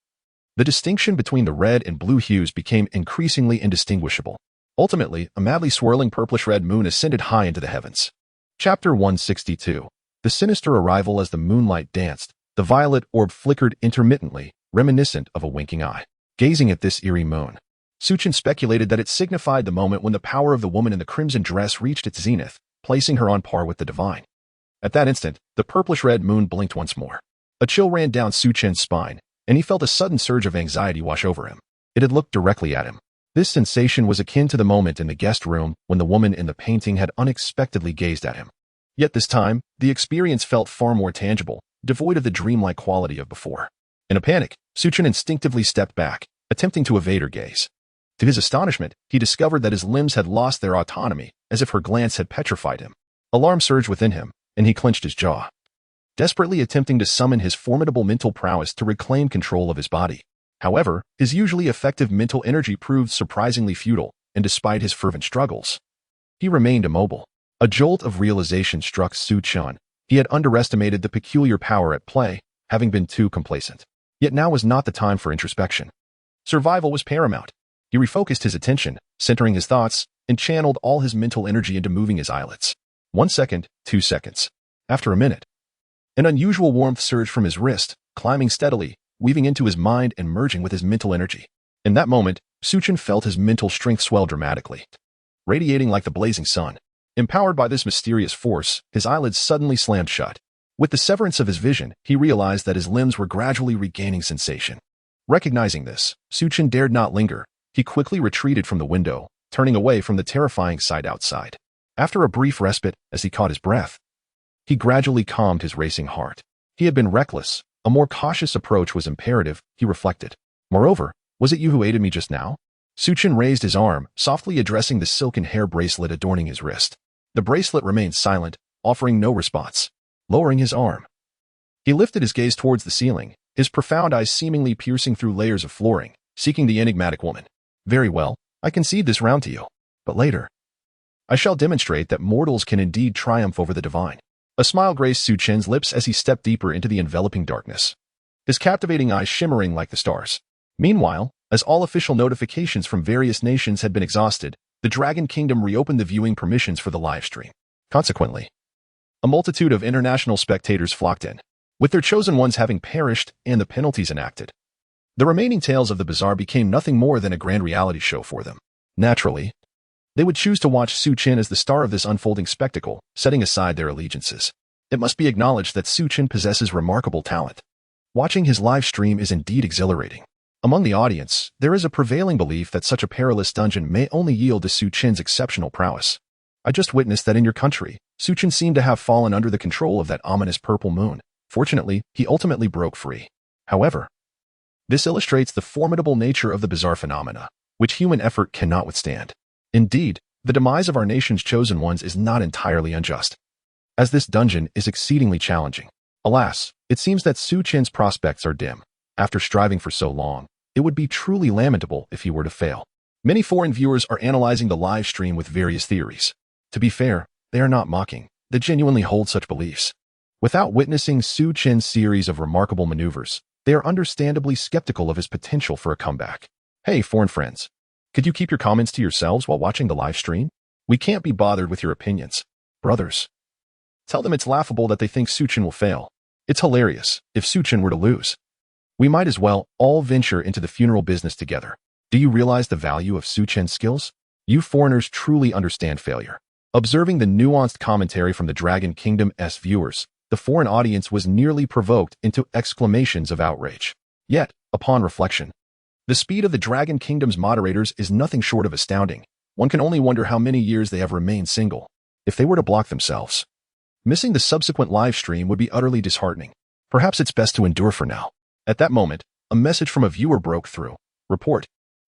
the distinction between the red and blue hues became increasingly indistinguishable. Ultimately, a madly swirling purplish-red moon ascended high into the heavens. Chapter 162. The sinister arrival. As the moonlight danced, the violet orb flickered intermittently, reminiscent of a winking eye. Gazing at this eerie moon, Chen speculated that it signified the moment when the power of the woman in the crimson dress reached its zenith, placing her on par with the divine. At that instant, the purplish-red moon blinked once more. A chill ran down Chen's spine, and he felt a sudden surge of anxiety wash over him. It had looked directly at him. This sensation was akin to the moment in the guest room when the woman in the painting had unexpectedly gazed at him. Yet this time, the experience felt far more tangible, devoid of the dreamlike quality of before. In a panic, Chen instinctively stepped back, attempting to evade her gaze. To his astonishment, he discovered that his limbs had lost their autonomy, as if her glance had petrified him. Alarm surged within him, and he clenched his jaw, desperately attempting to summon his formidable mental prowess to reclaim control of his body. However, his usually effective mental energy proved surprisingly futile, and despite his fervent struggles, he remained immobile. A jolt of realization struck Chen. He had underestimated the peculiar power at play, having been too complacent. Yet now was not the time for introspection. Survival was paramount. He refocused his attention, centering his thoughts, and channeled all his mental energy into moving his eyelids. 1 second, 2 seconds. After a minute, an unusual warmth surged from his wrist, climbing steadily, weaving into his mind and merging with his mental energy. In that moment, Chen felt his mental strength swell dramatically, radiating like the blazing sun. Empowered by this mysterious force, his eyelids suddenly slammed shut. With the severance of his vision, he realized that his limbs were gradually regaining sensation. Recognizing this, Chen dared not linger. He quickly retreated from the window, turning away from the terrifying sight outside. After a brief respite, as he caught his breath, he gradually calmed his racing heart. He had been reckless. A more cautious approach was imperative, he reflected. Moreover, was it you who aided me just now? Chen raised his arm, softly addressing the silken hair bracelet adorning his wrist. The bracelet remained silent, offering no response. Lowering his arm, he lifted his gaze towards the ceiling, his profound eyes seemingly piercing through layers of flooring, seeking the enigmatic woman. Very well, I concede this round to you. But later, I shall demonstrate that mortals can indeed triumph over the divine. A smile graced Chen's lips as he stepped deeper into the enveloping darkness, his captivating eyes shimmering like the stars. Meanwhile, as all official notifications from various nations had been exhausted, the Dragon Kingdom reopened the viewing permissions for the live stream. Consequently, a multitude of international spectators flocked in, with their chosen ones having perished and the penalties enacted. The remaining tales of the bazaar became nothing more than a grand reality show for them. Naturally, they would choose to watch Chen as the star of this unfolding spectacle, setting aside their allegiances. It must be acknowledged that Chen possesses remarkable talent. Watching his live stream is indeed exhilarating. Among the audience, there is a prevailing belief that such a perilous dungeon may only yield to Chen's exceptional prowess. I just witnessed that in your country, Chen seemed to have fallen under the control of that ominous purple moon. Fortunately, he ultimately broke free. However, this illustrates the formidable nature of the bizarre phenomena, which human effort cannot withstand. Indeed, the demise of our nation's chosen ones is not entirely unjust, as this dungeon is exceedingly challenging. Alas, it seems that Chen's prospects are dim. After striving for so long, it would be truly lamentable if he were to fail. Many foreign viewers are analyzing the live stream with various theories. To be fair, they are not mocking. They genuinely hold such beliefs. Without witnessing Chen's series of remarkable maneuvers, they are understandably skeptical of his potential for a comeback. Hey, foreign friends, could you keep your comments to yourselves while watching the live stream? We can't be bothered with your opinions. Brothers, tell them it's laughable that they think Chen will fail. It's hilarious if Chen were to lose. We might as well all venture into the funeral business together. Do you realize the value of Chen's skills? You foreigners truly understand failure. Observing the nuanced commentary from the Dragon Kingdom's viewers, the foreign audience was nearly provoked into exclamations of outrage. Yet, upon reflection, the speed of the Dragon Kingdom's moderators is nothing short of astounding. One can only wonder how many years they have remained single. If they were to block themselves, missing the subsequent live stream would be utterly disheartening. Perhaps it's best to endure for now. At that moment, a message from a viewer broke through. Report.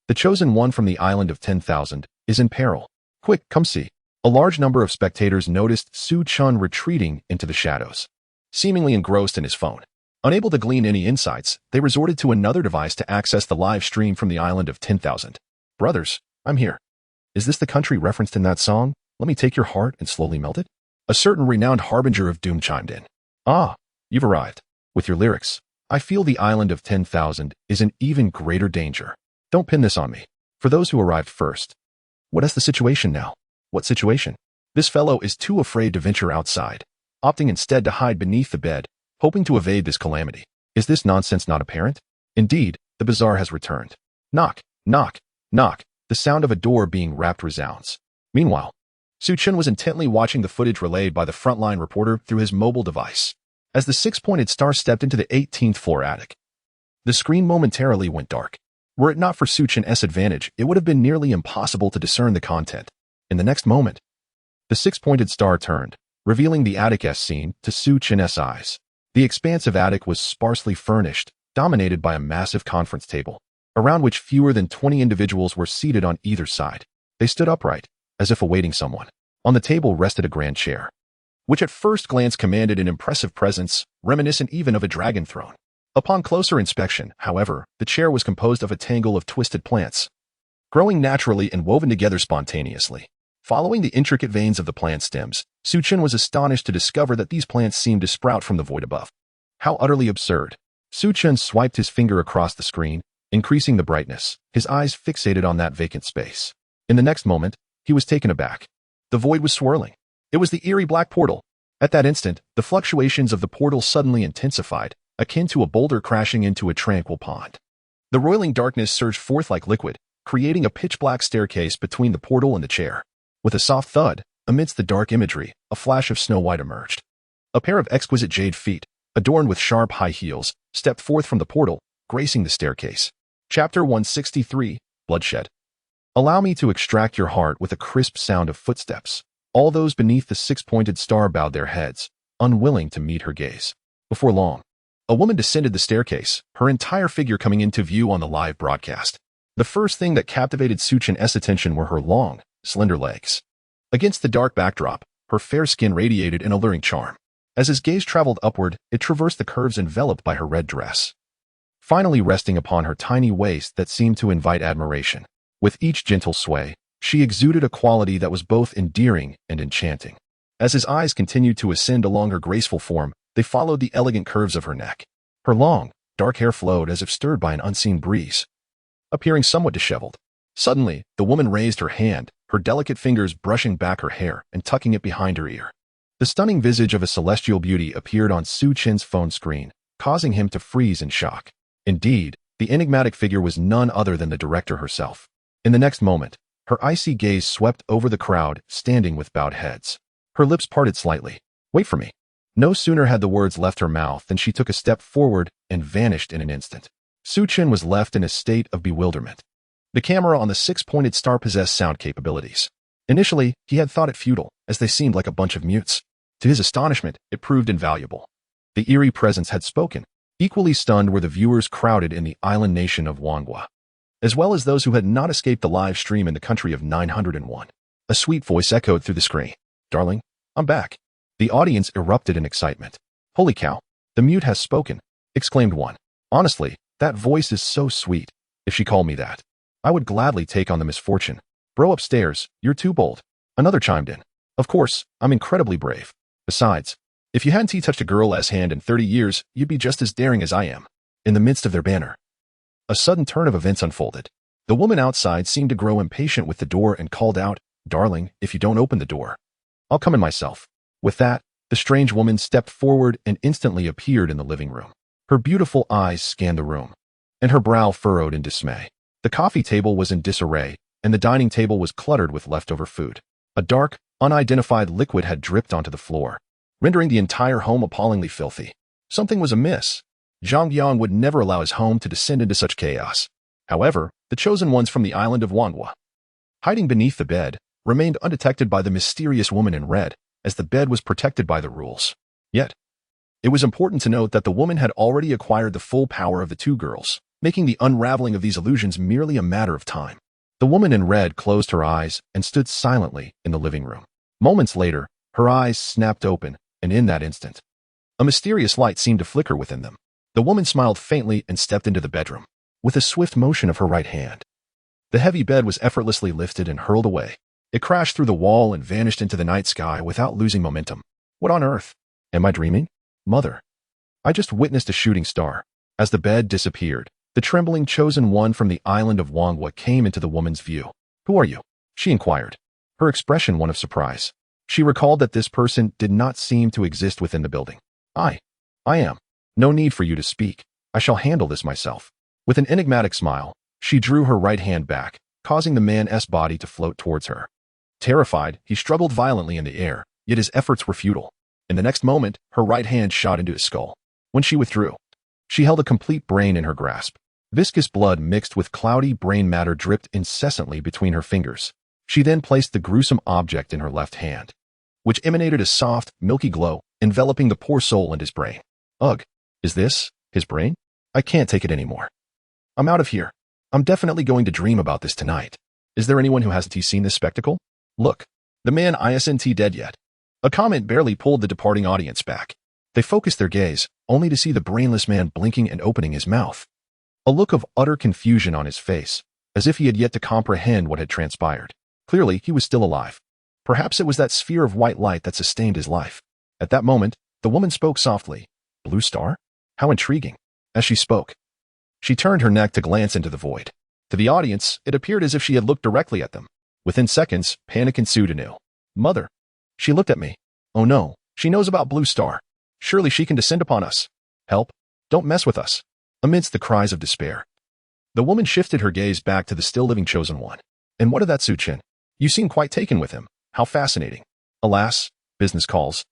The chosen one from the island of 10,000 is in peril. Quick, come see. A large number of spectators noticed Chen retreating into the shadows, seemingly engrossed in his phone. Unable to glean any insights, they resorted to another device to access the live stream from the island of 10,000. Brothers, I'm here. Is this the country referenced in that song? Let me take your heart and slowly melt it? A certain renowned harbinger of doom chimed in. Ah, you've arrived. With your lyrics, I feel the island of 10,000 is in even greater danger. Don't pin this on me. For those who arrived first. What is the situation now? What situation? This fellow is too afraid to venture outside, opting instead to hide beneath the bed, hoping to evade this calamity. Is this nonsense not apparent? Indeed, the bizarre has returned. Knock, knock, knock. The sound of a door being rapped resounds. Meanwhile, Chen was intently watching the footage relayed by the frontline reporter through his mobile device. As the six-pointed star stepped into the 18th floor attic, the screen momentarily went dark. Were it not for Chen's advantage, it would have been nearly impossible to discern the content. In the next moment, the six-pointed star turned, revealing the attic's scene to Chen's eyes. The expansive attic was sparsely furnished, dominated by a massive conference table, around which fewer than 20 individuals were seated on either side. They stood upright, as if awaiting someone. On the table rested a grand chair, which at first glance commanded an impressive presence, reminiscent even of a dragon throne. Upon closer inspection, however, the chair was composed of a tangle of twisted plants, growing naturally and woven together spontaneously. Following the intricate veins of the plant stems, Chen was astonished to discover that these plants seemed to sprout from the void above. How utterly absurd. Chen swiped his finger across the screen, increasing the brightness, his eyes fixated on that vacant space. In the next moment, he was taken aback. The void was swirling. It was the eerie black portal. At that instant, the fluctuations of the portal suddenly intensified, akin to a boulder crashing into a tranquil pond. The roiling darkness surged forth like liquid, creating a pitch-black staircase between the portal and the chair. With a soft thud, amidst the dark imagery, a flash of Snow White emerged. A pair of exquisite jade feet, adorned with sharp high heels, stepped forth from the portal, gracing the staircase. Chapter 163, Bloodshed. Allow me to extract your heart with a crisp sound of footsteps. All those beneath the six-pointed star bowed their heads, unwilling to meet her gaze. Before long, a woman descended the staircase, her entire figure coming into view on the live broadcast. The first thing that captivated Chen's attention were her long, slender legs. Against the dark backdrop, her fair skin radiated an alluring charm. As his gaze traveled upward, it traversed the curves enveloped by her red dress, finally resting upon her tiny waist that seemed to invite admiration. With each gentle sway, she exuded a quality that was both endearing and enchanting. As his eyes continued to ascend along her graceful form, they followed the elegant curves of her neck. Her long, dark hair flowed as if stirred by an unseen breeze, appearing somewhat disheveled. Suddenly, the woman raised her hand, her delicate fingers brushing back her hair and tucking it behind her ear. The stunning visage of a celestial beauty appeared on Chen's phone screen, causing him to freeze in shock. Indeed, the enigmatic figure was none other than the director herself. In the next moment, her icy gaze swept over the crowd, standing with bowed heads. Her lips parted slightly. Wait for me. No sooner had the words left her mouth than she took a step forward and vanished in an instant. Chen was left in a state of bewilderment. The camera on the six-pointed star possessed sound capabilities. Initially, he had thought it futile, as they seemed like a bunch of mutes. To his astonishment, it proved invaluable. The eerie presence had spoken. Equally stunned were the viewers crowded in the island nation of Wangwa, as well as those who had not escaped the live stream in the country of 901. A sweet voice echoed through the screen. "Darling, I'm back." The audience erupted in excitement. "Holy cow, the mute has spoken," exclaimed one. "Honestly, that voice is so sweet. If she called me that, I would gladly take on the misfortune." "Bro upstairs, you're too bold," another chimed in. "Of course, I'm incredibly brave. Besides, if you hadn't touched a girl's hand in 30 years, you'd be just as daring as I am." In the midst of their banter, a sudden turn of events unfolded. The woman outside seemed to grow impatient with the door and called out, "Darling, if you don't open the door, I'll come in myself." With that, the strange woman stepped forward and instantly appeared in the living room. Her beautiful eyes scanned the room, and her brow furrowed in dismay. The coffee table was in disarray, and the dining table was cluttered with leftover food. A dark, unidentified liquid had dripped onto the floor, rendering the entire home appallingly filthy. Something was amiss. Zhang Yang would never allow his home to descend into such chaos. However, the chosen ones from the island of Wanhua, hiding beneath the bed, remained undetected by the mysterious woman in red, as the bed was protected by the rules. Yet, it was important to note that the woman had already acquired the full power of the two girls, making the unraveling of these illusions merely a matter of time. The woman in red closed her eyes and stood silently in the living room. Moments later, her eyes snapped open, and in that instant, a mysterious light seemed to flicker within them. The woman smiled faintly and stepped into the bedroom. With a swift motion of her right hand, the heavy bed was effortlessly lifted and hurled away. It crashed through the wall and vanished into the night sky without losing momentum. What on earth? Am I dreaming? Mother, I just witnessed a shooting star. As the bed disappeared, the trembling chosen one from the island of Wanghua came into the woman's view. "Who are you?" she inquired, her expression one of surprise. She recalled that this person did not seem to exist within the building. I am. No need for you to speak. I shall handle this myself." With an enigmatic smile, she drew her right hand back, causing the man's body to float towards her. Terrified, he struggled violently in the air, yet his efforts were futile. In the next moment, her right hand shot into his skull. When she withdrew, she held a complete brain in her grasp. Viscous blood mixed with cloudy brain matter dripped incessantly between her fingers. She then placed the gruesome object in her left hand, which emanated a soft, milky glow, enveloping the poor soul and his brain. Ugh, is this his brain? I can't take it anymore. I'm out of here. I'm definitely going to dream about this tonight. Is there anyone who hasn't seen this spectacle? Look, the man isn't dead yet. A comment barely pulled the departing audience back. They focused their gaze, only to see the brainless man blinking and opening his mouth. A look of utter confusion on his face, as if he had yet to comprehend what had transpired. Clearly, he was still alive. Perhaps it was that sphere of white light that sustained his life. At that moment, the woman spoke softly. "Blue star? How intriguing." As she spoke, she turned her neck to glance into the void. To the audience, it appeared as if she had looked directly at them. Within seconds, panic ensued anew. "Mother." She looked at me. "Oh no, she knows about Blue Star. Surely she can descend upon us. Help. Don't mess with us." Amidst the cries of despair, the woman shifted her gaze back to the still-living chosen one. "And what of that Chen? You seem quite taken with him. How fascinating." "Alas, business calls,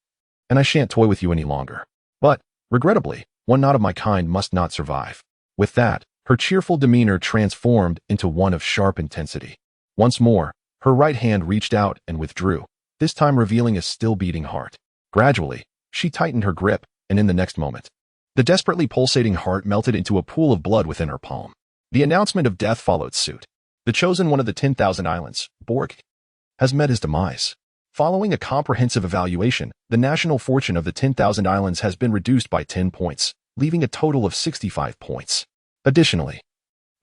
and I shan't toy with you any longer. But, regrettably, one not of my kind must not survive." With that, her cheerful demeanor transformed into one of sharp intensity. Once more, her right hand reached out and withdrew, this time revealing a still-beating heart. Gradually, she tightened her grip, and in the next moment, the desperately pulsating heart melted into a pool of blood within her palm. The announcement of death followed suit. The chosen one of the 10,000 islands, Borg, has met his demise. Following a comprehensive evaluation, the national fortune of the 10,000 islands has been reduced by 10 points, leaving a total of 65 points. Additionally,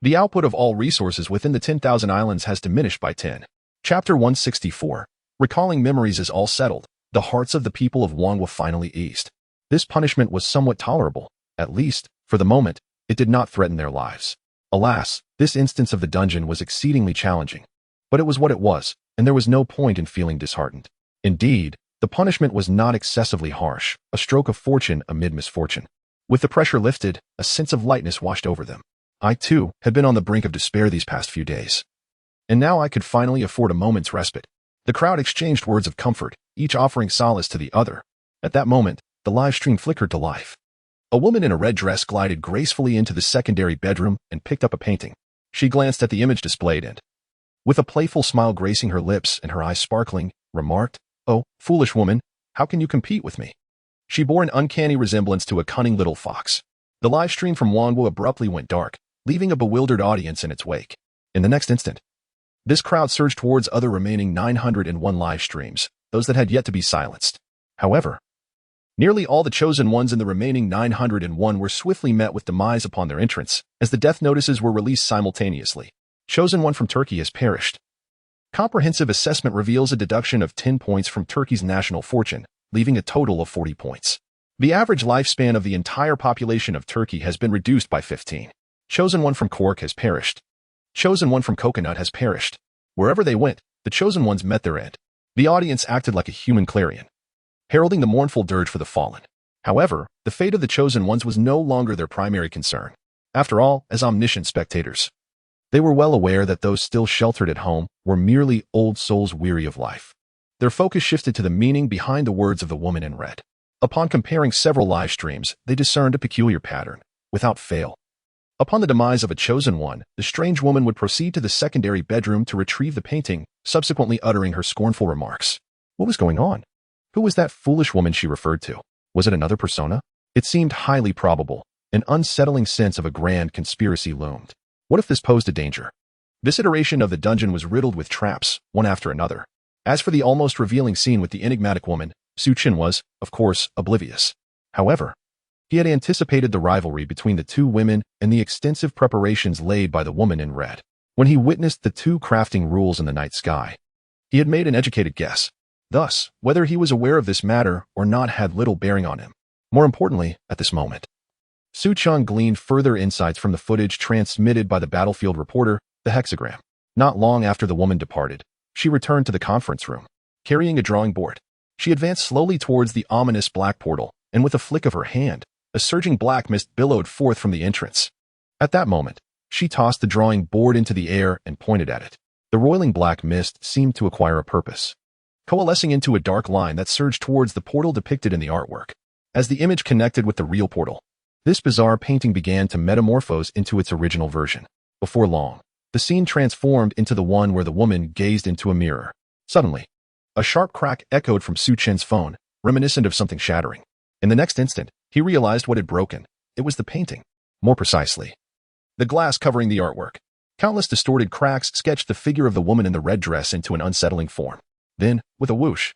the output of all resources within the 10,000 islands has diminished by 10. Chapter 164. Recalling memories is all settled. The hearts of the people of Wanhua finally eased. This punishment was somewhat tolerable. At least, for the moment, it did not threaten their lives. Alas, this instance of the dungeon was exceedingly challenging. But it was what it was, and there was no point in feeling disheartened. Indeed, the punishment was not excessively harsh, a stroke of fortune amid misfortune. With the pressure lifted, a sense of lightness washed over them. I, too, had been on the brink of despair these past few days. And now I could finally afford a moment's respite. The crowd exchanged words of comfort, each offering solace to the other. At that moment, the live stream flickered to life. A woman in a red dress glided gracefully into the secondary bedroom and picked up a painting. She glanced at the image displayed and, With a playful smile gracing her lips and her eyes sparkling, remarked, "Oh, foolish woman, how can you compete with me?" She bore an uncanny resemblance to a cunning little fox. The live stream from Wanwu abruptly went dark, leaving a bewildered audience in its wake. In the next instant, this crowd surged towards other remaining 901 live streams, those that had yet to be silenced. However, nearly all the chosen ones in the remaining 901 were swiftly met with demise upon their entrance, as the death notices were released simultaneously. Chosen one from Turkey has perished. Comprehensive assessment reveals a deduction of 10 points from Turkey's national fortune, leaving a total of 40 points. The average lifespan of the entire population of Turkey has been reduced by 15. Chosen one from Cork has perished. Chosen one from Coconut has perished. Wherever they went, the chosen ones met their end. The audience acted like a human clarion, heralding the mournful dirge for the fallen. However, the fate of the chosen ones was no longer their primary concern. After all, as omniscient spectators, they were well aware that those still sheltered at home were merely old souls weary of life. Their focus shifted to the meaning behind the words of the woman in red. Upon comparing several live streams, they discerned a peculiar pattern. Without fail, upon the demise of a chosen one, the strange woman would proceed to the secondary bedroom to retrieve the painting, subsequently uttering her scornful remarks. What was going on? Who was that foolish woman she referred to? Was it another persona? It seemed highly probable. An unsettling sense of a grand conspiracy loomed. What if this posed a danger? This iteration of the dungeon was riddled with traps, one after another. As for the almost revealing scene with the enigmatic woman, Chen was, of course, oblivious. However, he had anticipated the rivalry between the two women and the extensive preparations laid by the woman in red. When he witnessed the two crafting rules in the night sky, he had made an educated guess. Thus, whether he was aware of this matter or not had little bearing on him. More importantly, at this moment, Chen gleaned further insights from the footage transmitted by the battlefield reporter, the hexagram. Not long after the woman departed, she returned to the conference room, carrying a drawing board. She advanced slowly towards the ominous black portal, and with a flick of her hand, a surging black mist billowed forth from the entrance. At that moment, she tossed the drawing board into the air and pointed at it. The roiling black mist seemed to acquire a purpose, coalescing into a dark line that surged towards the portal depicted in the artwork. As the image connected with the real portal, this bizarre painting began to metamorphose into its original version. Before long, the scene transformed into the one where the woman gazed into a mirror. Suddenly, a sharp crack echoed from Chen's phone, reminiscent of something shattering. In the next instant, he realized what had broken. It was the painting. More precisely, the glass covering the artwork. Countless distorted cracks sketched the figure of the woman in the red dress into an unsettling form. Then, with a whoosh,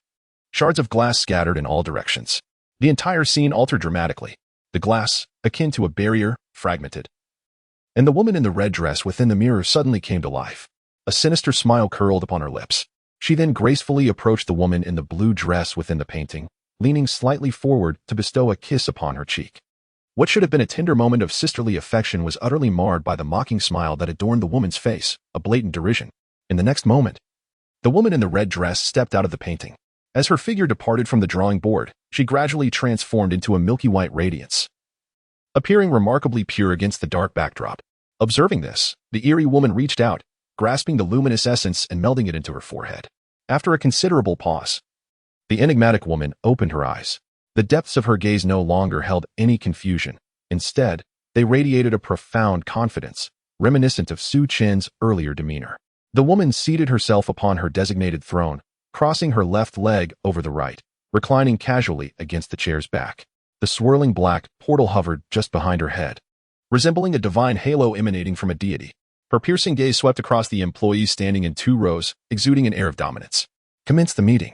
shards of glass scattered in all directions. The entire scene altered dramatically. The glass, akin to a barrier, fragmented. And the woman in the red dress within the mirror suddenly came to life. A sinister smile curled upon her lips. She then gracefully approached the woman in the blue dress within the painting, leaning slightly forward to bestow a kiss upon her cheek. What should have been a tender moment of sisterly affection was utterly marred by the mocking smile that adorned the woman's face, a blatant derision. In the next moment, the woman in the red dress stepped out of the painting. As her figure departed from the drawing board, she gradually transformed into a milky white radiance, appearing remarkably pure against the dark backdrop. Observing this, the eerie woman reached out, grasping the luminous essence and melding it into her forehead. After a considerable pause, the enigmatic woman opened her eyes. The depths of her gaze no longer held any confusion. Instead, they radiated a profound confidence, reminiscent of Chen's earlier demeanor. The woman seated herself upon her designated throne, crossing her left leg over the right, reclining casually against the chair's back. The swirling black portal hovered just behind her head, resembling a divine halo emanating from a deity. Her piercing gaze swept across the employees standing in 2 rows, exuding an air of dominance. Commence the meeting.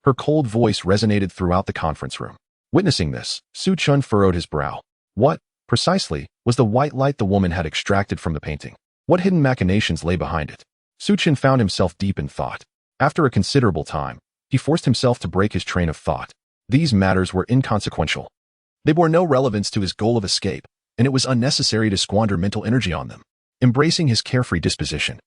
Her cold voice resonated throughout the conference room. Witnessing this, Chen furrowed his brow. What, precisely, was the white light the woman had extracted from the painting? What hidden machinations lay behind it? Chen found himself deep in thought. After a considerable time, he forced himself to break his train of thought. These matters were inconsequential. They bore no relevance to his goal of escape, and it was unnecessary to squander mental energy on them. Embracing his carefree disposition,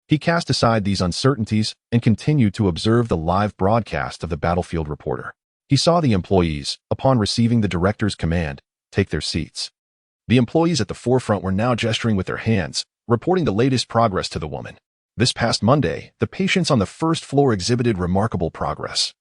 he cast aside these uncertainties and continued to observe the live broadcast of the battlefield reporter. He saw the employees, upon receiving the director's command, take their seats. The employees at the forefront were now gesturing with their hands, reporting the latest progress to the woman. This past Monday, the patients on the first floor exhibited remarkable progress,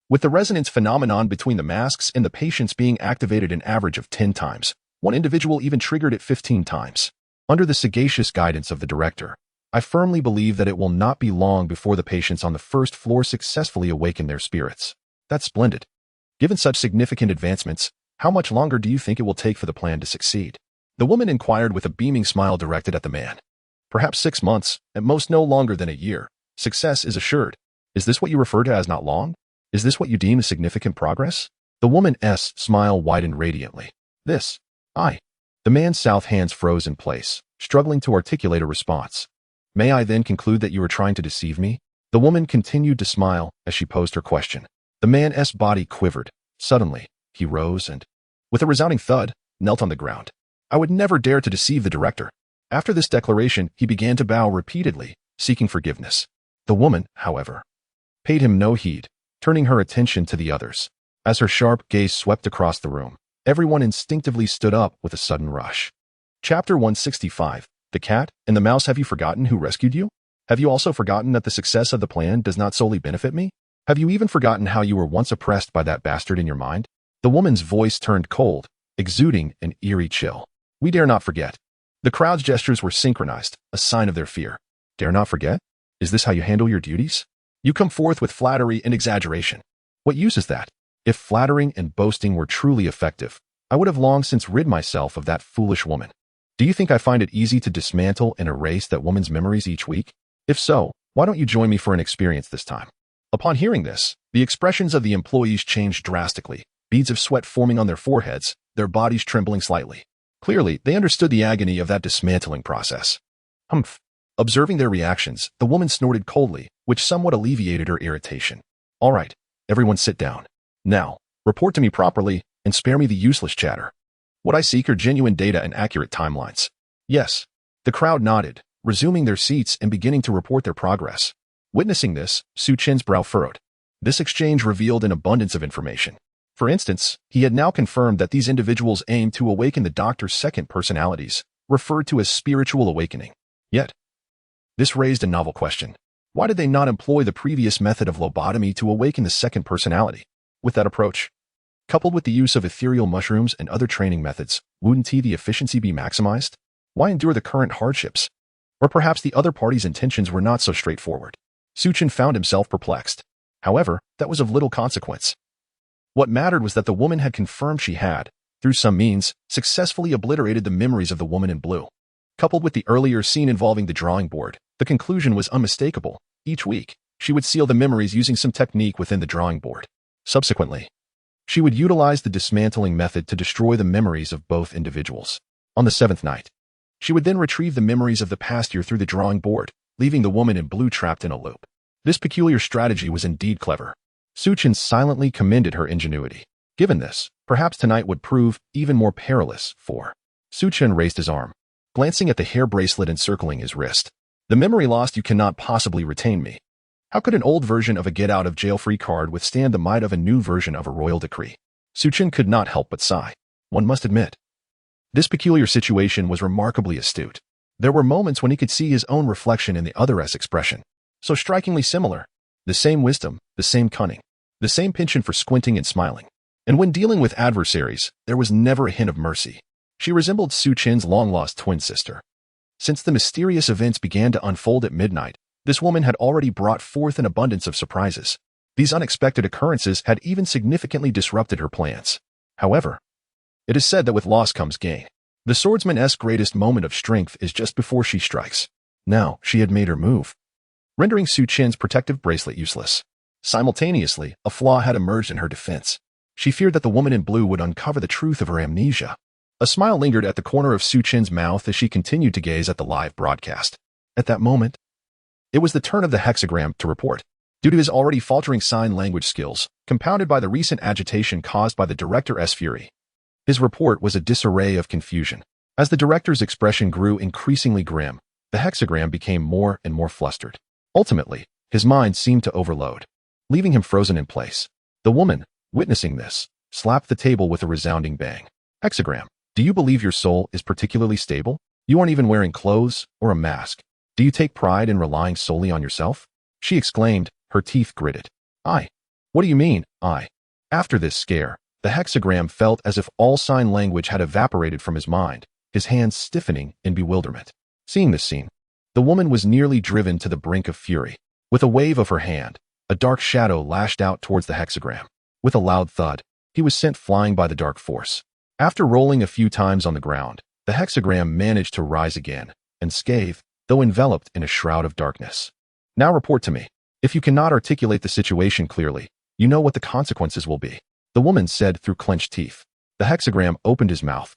with the resonance phenomenon between the masks and the patients being activated an average of 10 times. One individual even triggered it 15 times. Under the sagacious guidance of the director, I firmly believe that it will not be long before the patients on the first floor successfully awaken their spirits. That's splendid. Given such significant advancements, how much longer do you think it will take for the plan to succeed? The woman inquired with a beaming smile directed at the man. Perhaps 6 months, at most no longer than a year. Success is assured. Is this what you refer to as not long? Is this what you deem as significant progress? The woman's smile widened radiantly. This. I. The man's south hands froze in place, struggling to articulate a response. May I then conclude that you are trying to deceive me? The woman continued to smile as she posed her question. The man's body quivered. Suddenly, he rose and, with a resounding thud, knelt on the ground. I would never dare to deceive the director. After this declaration, he began to bow repeatedly, seeking forgiveness. The woman, however, paid him no heed, turning her attention to the others. As her sharp gaze swept across the room, everyone instinctively stood up with a sudden rush. Chapter 165. The cat and the mouse. Have you forgotten who rescued you? Have you also forgotten that the success of the plan does not solely benefit me? Have you even forgotten how you were once oppressed by that bastard in your mind? The woman's voice turned cold, exuding an eerie chill. We dare not forget. The crowd's gestures were synchronized, a sign of their fear. Dare not forget? Is this how you handle your duties? You come forth with flattery and exaggeration. What use is that? If flattering and boasting were truly effective, I would have long since rid myself of that foolish woman. Do you think I find it easy to dismantle and erase that woman's memories each week? If so, why don't you join me for an experience this time? Upon hearing this, the expressions of the employees changed drastically, beads of sweat forming on their foreheads, their bodies trembling slightly. Clearly, they understood the agony of that dismantling process. Humph. Observing their reactions, the woman snorted coldly, which somewhat alleviated her irritation. All right, everyone sit down. Now, report to me properly and spare me the useless chatter. What I seek are genuine data and accurate timelines. Yes. The crowd nodded, resuming their seats and beginning to report their progress. Witnessing this, Chen's brow furrowed. This exchange revealed an abundance of information. For instance, he had now confirmed that these individuals aimed to awaken the doctor's second personalities, referred to as spiritual awakening. Yet, this raised a novel question. Why did they not employ the previous method of lobotomy to awaken the second personality? With that approach, coupled with the use of ethereal mushrooms and other training methods, wouldn't the efficiency be maximized? Why endure the current hardships? Or perhaps the other party's intentions were not so straightforward. Chen found himself perplexed. However, that was of little consequence. What mattered was that the woman had confirmed she had, through some means, successfully obliterated the memories of the woman in blue. Coupled with the earlier scene involving the drawing board, the conclusion was unmistakable. Each week, she would seal the memories using some technique within the drawing board. Subsequently, she would utilize the dismantling method to destroy the memories of both individuals. On the 7th night, she would then retrieve the memories of the past year through the drawing board, leaving the woman in blue trapped in a loop. This peculiar strategy was indeed clever. Chen silently commended her ingenuity. Given this, perhaps tonight would prove even more perilous for. Chen raised his arm, glancing at the hair bracelet encircling his wrist. The memory lost. You cannot possibly retain me. How could an old version of a get-out-of-jail-free card withstand the might of a new version of a royal decree? Chen could not help but sigh. One must admit, this peculiar situation was remarkably astute. There were moments when he could see his own reflection in the other's expression. So strikingly similar. The same wisdom, the same cunning, the same penchant for squinting and smiling. And when dealing with adversaries, there was never a hint of mercy. She resembled Chen's long-lost twin sister. Since the mysterious events began to unfold at midnight, this woman had already brought forth an abundance of surprises. These unexpected occurrences had even significantly disrupted her plans. However, it is said that with loss comes gain. The swordsman's greatest moment of strength is just before she strikes. Now, she had made her move, rendering Chen's protective bracelet useless. Simultaneously, a flaw had emerged in her defense. She feared that the woman in blue would uncover the truth of her amnesia. A smile lingered at the corner of Chen's mouth as she continued to gaze at the live broadcast. At that moment, it was the turn of the hexagram to report. Due to his already faltering sign language skills, compounded by the recent agitation caused by the director's fury, his report was a disarray of confusion. As the director's expression grew increasingly grim, the hexagram became more and more flustered. Ultimately, his mind seemed to overload, leaving him frozen in place. The woman, witnessing this, slapped the table with a resounding bang. Hexagram, do you believe your soul is particularly stable? You aren't even wearing clothes or a mask. Do you take pride in relying solely on yourself? She exclaimed, her teeth gritted. I. What do you mean, I? After this scare, the hexagram felt as if all sign language had evaporated from his mind, his hands stiffening in bewilderment. Seeing this scene, The woman was nearly driven to the brink of fury. With a wave of her hand, a dark shadow lashed out towards the hexagram. With a loud thud, he was sent flying by the dark force. After rolling a few times on the ground, the hexagram managed to rise again, unscathed, though enveloped in a shroud of darkness. Now report to me. If you cannot articulate the situation clearly, you know what the consequences will be, the woman said through clenched teeth. The hexagram opened his mouth,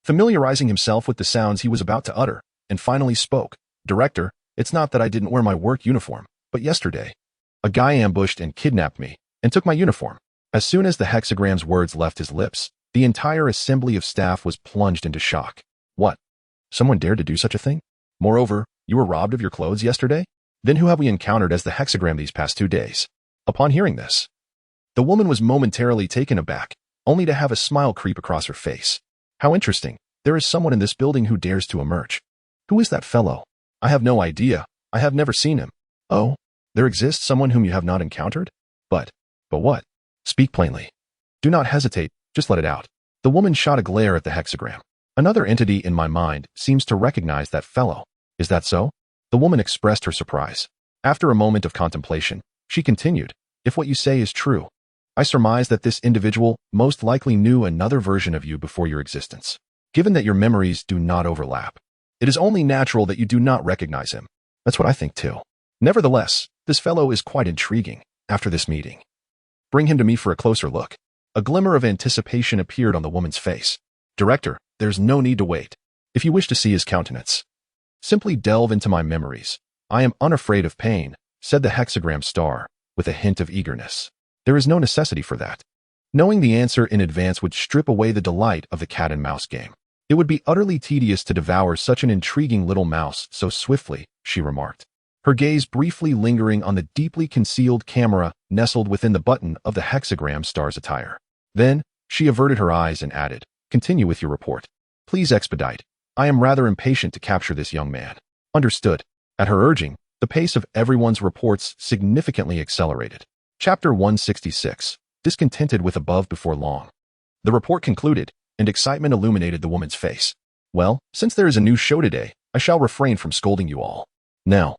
familiarizing himself with the sounds he was about to utter, and finally spoke. Director, it's not that I didn't wear my work uniform, but yesterday, a guy ambushed and kidnapped me, and took my uniform. As soon as the hexagram's words left his lips, the entire assembly of staff was plunged into shock. What? Someone dared to do such a thing? Moreover, you were robbed of your clothes yesterday? Then who have we encountered as the hexagram these past 2 days? Upon hearing this, the woman was momentarily taken aback, only to have a smile creep across her face. How interesting. There is someone in this building who dares to emerge. Who is that fellow? I have no idea. I have never seen him. Oh, there exists someone whom you have not encountered? But what? Speak plainly. Do not hesitate, just let it out. The woman shot a glare at the hexagram. Another entity in my mind seems to recognize that fellow. Is that so? The woman expressed her surprise. After a moment of contemplation, she continued, if what you say is true, I surmise that this individual most likely knew another version of you before your existence. Given that your memories do not overlap, it is only natural that you do not recognize him. That's what I think too. Nevertheless, this fellow is quite intriguing. After this meeting, bring him to me for a closer look. A glimmer of anticipation appeared on the woman's face. Director, there's no need to wait. If you wish to see his countenance, simply delve into my memories. I am unafraid of pain, said the hexagram star, with a hint of eagerness. There is no necessity for that. Knowing the answer in advance would strip away the delight of the cat and mouse game. It would be utterly tedious to devour such an intriguing little mouse so swiftly, she remarked, her gaze briefly lingering on the deeply concealed camera nestled within the button of the hexagram star's attire. Then, she averted her eyes and added, continue with your report. Please expedite. I am rather impatient to capture this young man. Understood. At her urging, the pace of everyone's reports significantly accelerated. Chapter 166. Discontented with above before long. The report concluded, and excitement illuminated the woman's face. Well, since there is a new show today, I shall refrain from scolding you all. Now,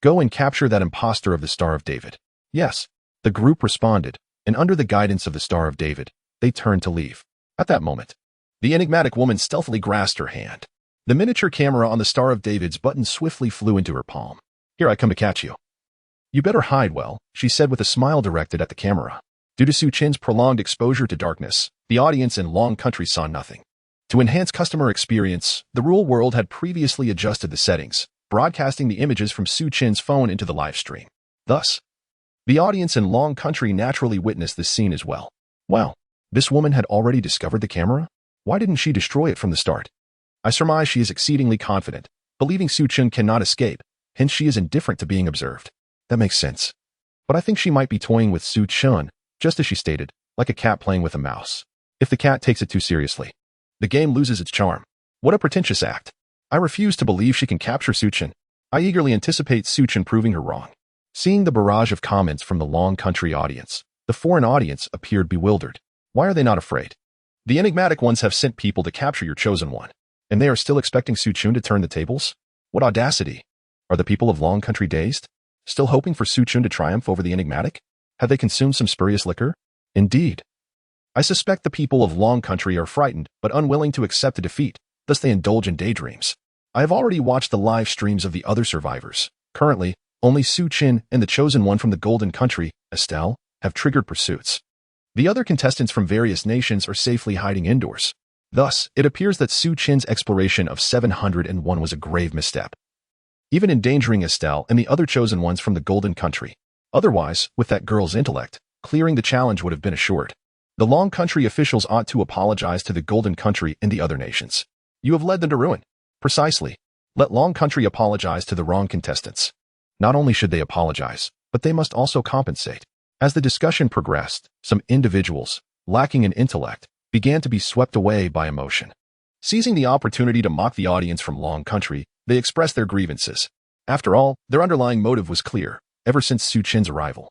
go and capture that impostor of the Star of David. Yes, the group responded, and under the guidance of the Star of David, they turned to leave. At that moment, the enigmatic woman stealthily grasped her hand. The miniature camera on the Star of David's button swiftly flew into her palm. Here I come to catch you. You better hide well, she said with a smile directed at the camera. Due to Su Chen's prolonged exposure to darkness, the audience in Long Country saw nothing. To enhance customer experience, the Rule World had previously adjusted the settings, broadcasting the images from Su Chen's phone into the live stream. Thus, the audience in Long Country naturally witnessed this scene as well. Wow, this woman had already discovered the camera? Why didn't she destroy it from the start? I surmise she is exceedingly confident, believing Su Chen cannot escape, hence she is indifferent to being observed. That makes sense. But I think she might be toying with Su Chen, just as she stated, like a cat playing with a mouse. If the cat takes it too seriously, the game loses its charm. What a pretentious act. I refuse to believe she can capture Su Chen. I eagerly anticipate Su Chen proving her wrong. Seeing the barrage of comments from the Long Country audience, the foreign audience appeared bewildered. Why are they not afraid? The enigmatic ones have sent people to capture your chosen one, and they are still expecting Su Chen to turn the tables? What audacity! Are the people of Long Country dazed? Still hoping for Su Chen to triumph over the enigmatic? Have they consumed some spurious liquor? Indeed. I suspect the people of Long Country are frightened but unwilling to accept a defeat, thus they indulge in daydreams. I have already watched the live streams of the other survivors. Currently, only Su Chen and the chosen one from the Golden Country, Estelle, have triggered pursuits. The other contestants from various nations are safely hiding indoors. Thus, it appears that Su Chen's exploration of 701 was a grave misstep, even endangering Estelle and the other chosen ones from the Golden Country. Otherwise, with that girl's intellect, clearing the challenge would have been assured. The Long Country officials ought to apologize to the Golden Country and the other nations. You have led them to ruin. Precisely. Let Long Country apologize to the wrong contestants. Not only should they apologize, but they must also compensate. As the discussion progressed, some individuals, lacking in intellect, began to be swept away by emotion. Seizing the opportunity to mock the audience from Long Country, they expressed their grievances. After all, their underlying motive was clear. Ever since Su Chen's arrival,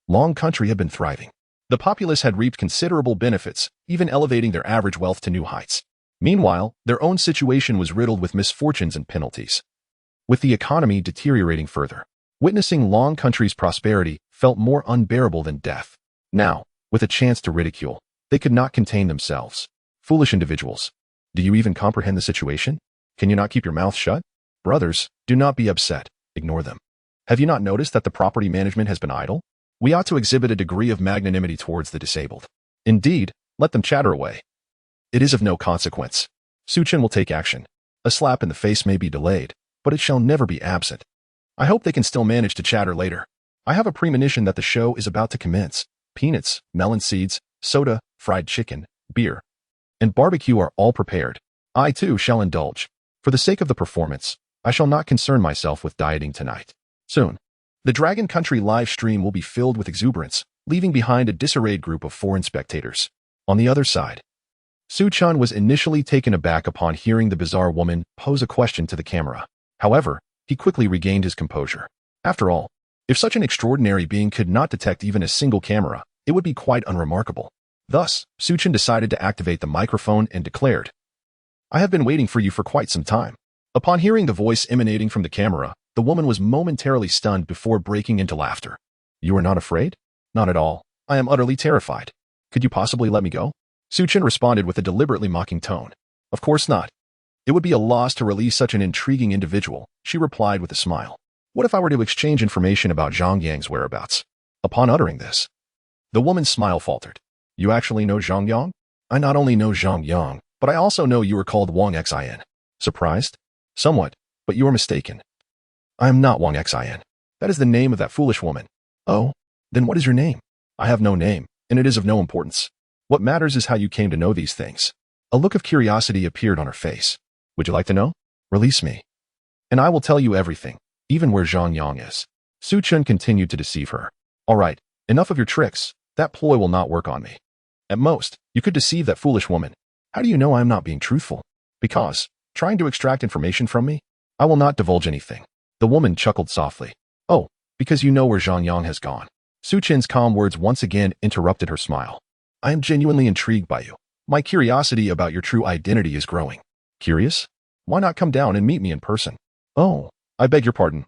Long Country had been thriving. The populace had reaped considerable benefits, even elevating their average wealth to new heights. Meanwhile, their own situation was riddled with misfortunes and penalties. with the economy deteriorating further. Witnessing Long Country's prosperity felt more unbearable than death. Now, with a chance to ridicule, they could not contain themselves. Foolish individuals. Do you even comprehend the situation? Can you not keep your mouth shut? Brothers, do not be upset. Ignore them. Have you not noticed that the property management has been idle? We ought to exhibit a degree of magnanimity towards the disabled. Indeed, let them chatter away. It is of no consequence. Chen will take action. A slap in the face may be delayed, but it shall never be absent. I hope they can still manage to chatter later. I have a premonition that the show is about to commence. Peanuts, melon seeds, soda, fried chicken, beer, and barbecue are all prepared. I too shall indulge. For the sake of the performance, I shall not concern myself with dieting tonight. Soon, the Dragon Country live stream will be filled with exuberance, leaving behind a disarrayed group of foreign spectators. On the other side, Chen was initially taken aback upon hearing the bizarre woman pose a question to the camera. However, he quickly regained his composure. After all, if such an extraordinary being could not detect even a single camera, it would be quite unremarkable. Thus, Chen decided to activate the microphone and declared, "I have been waiting for you for quite some time." Upon hearing the voice emanating from the camera, the woman was momentarily stunned before breaking into laughter. "You are not afraid?" "Not at all. I am utterly terrified. Could you possibly let me go?" Chen responded with a deliberately mocking tone. "Of course not. It would be a loss to release such an intriguing individual," she replied with a smile. "What if I were to exchange information about Zhang Yang's whereabouts?" Upon uttering this, the woman's smile faltered. "You actually know Zhang Yang?" "I not only know Zhang Yang, but I also know you are called Wang Xin. Surprised?" "Somewhat, but you are mistaken. I am not Wang Xin. That is the name of that foolish woman." "Oh, then what is your name?" "I have no name, and it is of no importance. What matters is how you came to know these things." A look of curiosity appeared on her face. "Would you like to know? Release me, and I will tell you everything, even where Zhang Yang is." Chen continued to deceive her. "All right, enough of your tricks. That ploy will not work on me. At most, you could deceive that foolish woman. How do you know I am not being truthful? Because, trying to extract information from me, I will not divulge anything." The woman chuckled softly. "Oh, because you know where Zhang Yang has gone." Chen's calm words once again interrupted her smile. "I am genuinely intrigued by you. My curiosity about your true identity is growing." "Curious? Why not come down and meet me in person?" "Oh, I beg your pardon.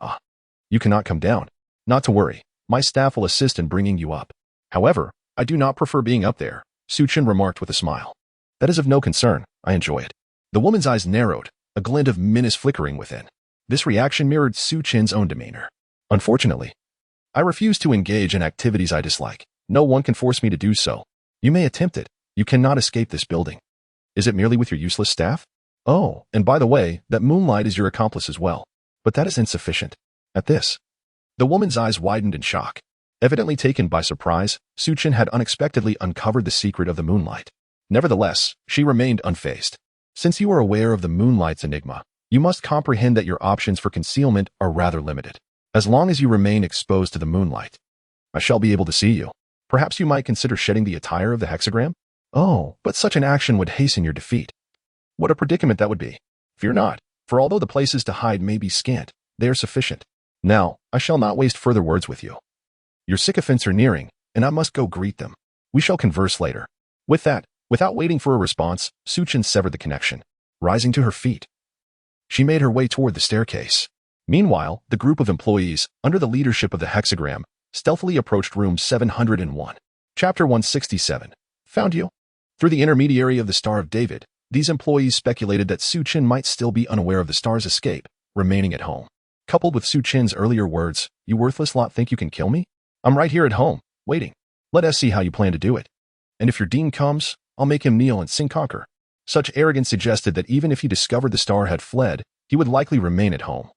You cannot come down." "Not to worry. My staff will assist in bringing you up. However, I do not prefer being up there," Chen remarked with a smile. "That is of no concern. I enjoy it." The woman's eyes narrowed, a glint of menace flickering within. This reaction mirrored Chen's own demeanor. "Unfortunately, I refuse to engage in activities I dislike. No one can force me to do so. You may attempt it. You cannot escape this building." "Is it merely with your useless staff?" "Oh, and by the way, that Moonlight is your accomplice as well. But that is insufficient." At this, the woman's eyes widened in shock. Evidently taken by surprise, Chen had unexpectedly uncovered the secret of the Moonlight. Nevertheless, she remained unfazed. "Since you are aware of the Moonlight's enigma, you must comprehend that your options for concealment are rather limited. As long as you remain exposed to the Moonlight, I shall be able to see you. Perhaps you might consider shedding the attire of the hexagram?" "Oh, but such an action would hasten your defeat." "What a predicament that would be." "Fear not, for although the places to hide may be scant, they are sufficient. Now, I shall not waste further words with you. Your sycophants are nearing, and I must go greet them. We shall converse later." With that, without waiting for a response, Chen severed the connection. Rising to her feet, she made her way toward the staircase. Meanwhile, the group of employees, under the leadership of the hexagram, stealthily approached room 701. Chapter 167. Found you? Through the intermediary of the Star of David, these employees speculated that Chen might still be unaware of the star's escape, remaining at home. Coupled with Chen's earlier words, "You worthless lot think you can kill me? I'm right here at home, waiting. Let us see how you plan to do it. And if your dean comes, I'll make him kneel and sing conquer." Such arrogance suggested that even if he discovered the star had fled, he would likely remain at home,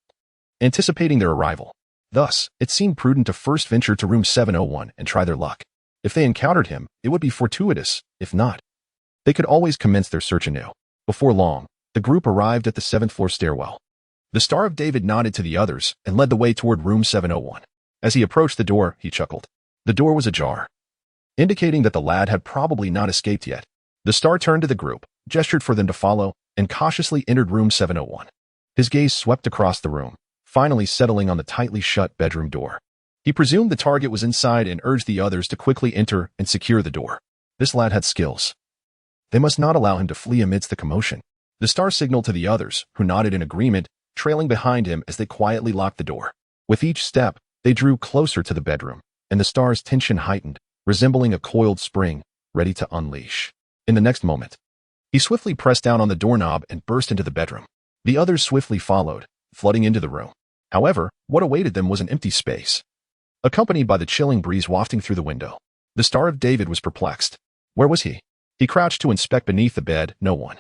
anticipating their arrival. Thus, it seemed prudent to first venture to room 701 and try their luck. If they encountered him, it would be fortuitous. If not, they could always commence their search anew. Before long, the group arrived at the 7th floor stairwell. The Star of David nodded to the others and led the way toward room 701. As he approached the door, he chuckled. The door was ajar, indicating that the lad had probably not escaped yet. The star turned to the group, gestured for them to follow, and cautiously entered room 701. His gaze swept across the room, finally settling on the tightly shut bedroom door. He presumed the target was inside and urged the others to quickly enter and secure the door. This lad had skills. They must not allow him to flee amidst the commotion. The star signaled to the others, who nodded in agreement, trailing behind him as they quietly locked the door. With each step, they drew closer to the bedroom, and the star's tension heightened, resembling a coiled spring, ready to unleash. In the next moment, he swiftly pressed down on the doorknob and burst into the bedroom. The others swiftly followed, flooding into the room. However, what awaited them was an empty space, accompanied by the chilling breeze wafting through the window. The Star of David was perplexed. Where was he? He crouched to inspect beneath the bed, no one.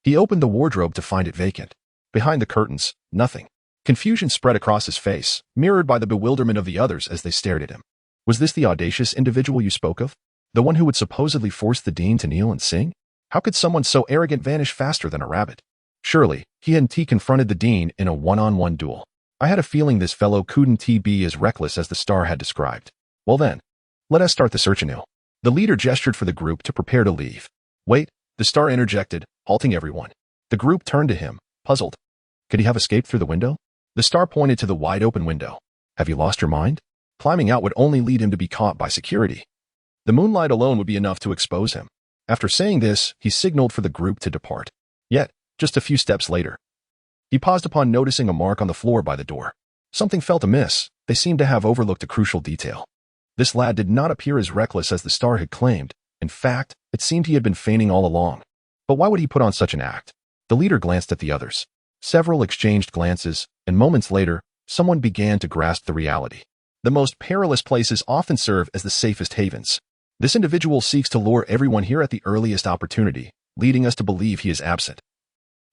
He opened the wardrobe to find it vacant. Behind the curtains, nothing. Confusion spread across his face, mirrored by the bewilderment of the others as they stared at him. Was this the audacious individual you spoke of? The one who would supposedly force the dean to kneel and sing? How could someone so arrogant vanish faster than a rabbit? Surely, he hadn't confronted the dean in a one-on-one duel. I had a feeling this fellow couldn't be as reckless as the star had described. Well then, let us start the search anew. The leader gestured for the group to prepare to leave. Wait, the star interjected, halting everyone. The group turned to him, puzzled. Could he have escaped through the window? The star pointed to the wide-open window. Have you lost your mind? Climbing out would only lead him to be caught by security. The moonlight alone would be enough to expose him. After saying this, he signaled for the group to depart. Yet, just a few steps later, he paused upon noticing a mark on the floor by the door. Something felt amiss. They seemed to have overlooked a crucial detail. This lad did not appear as reckless as the star had claimed. In fact, it seemed he had been feigning all along. But why would he put on such an act? The leader glanced at the others. Several exchanged glances, and moments later, someone began to grasp the reality. The most perilous places often serve as the safest havens. This individual seeks to lure everyone here at the earliest opportunity, leading us to believe he is absent,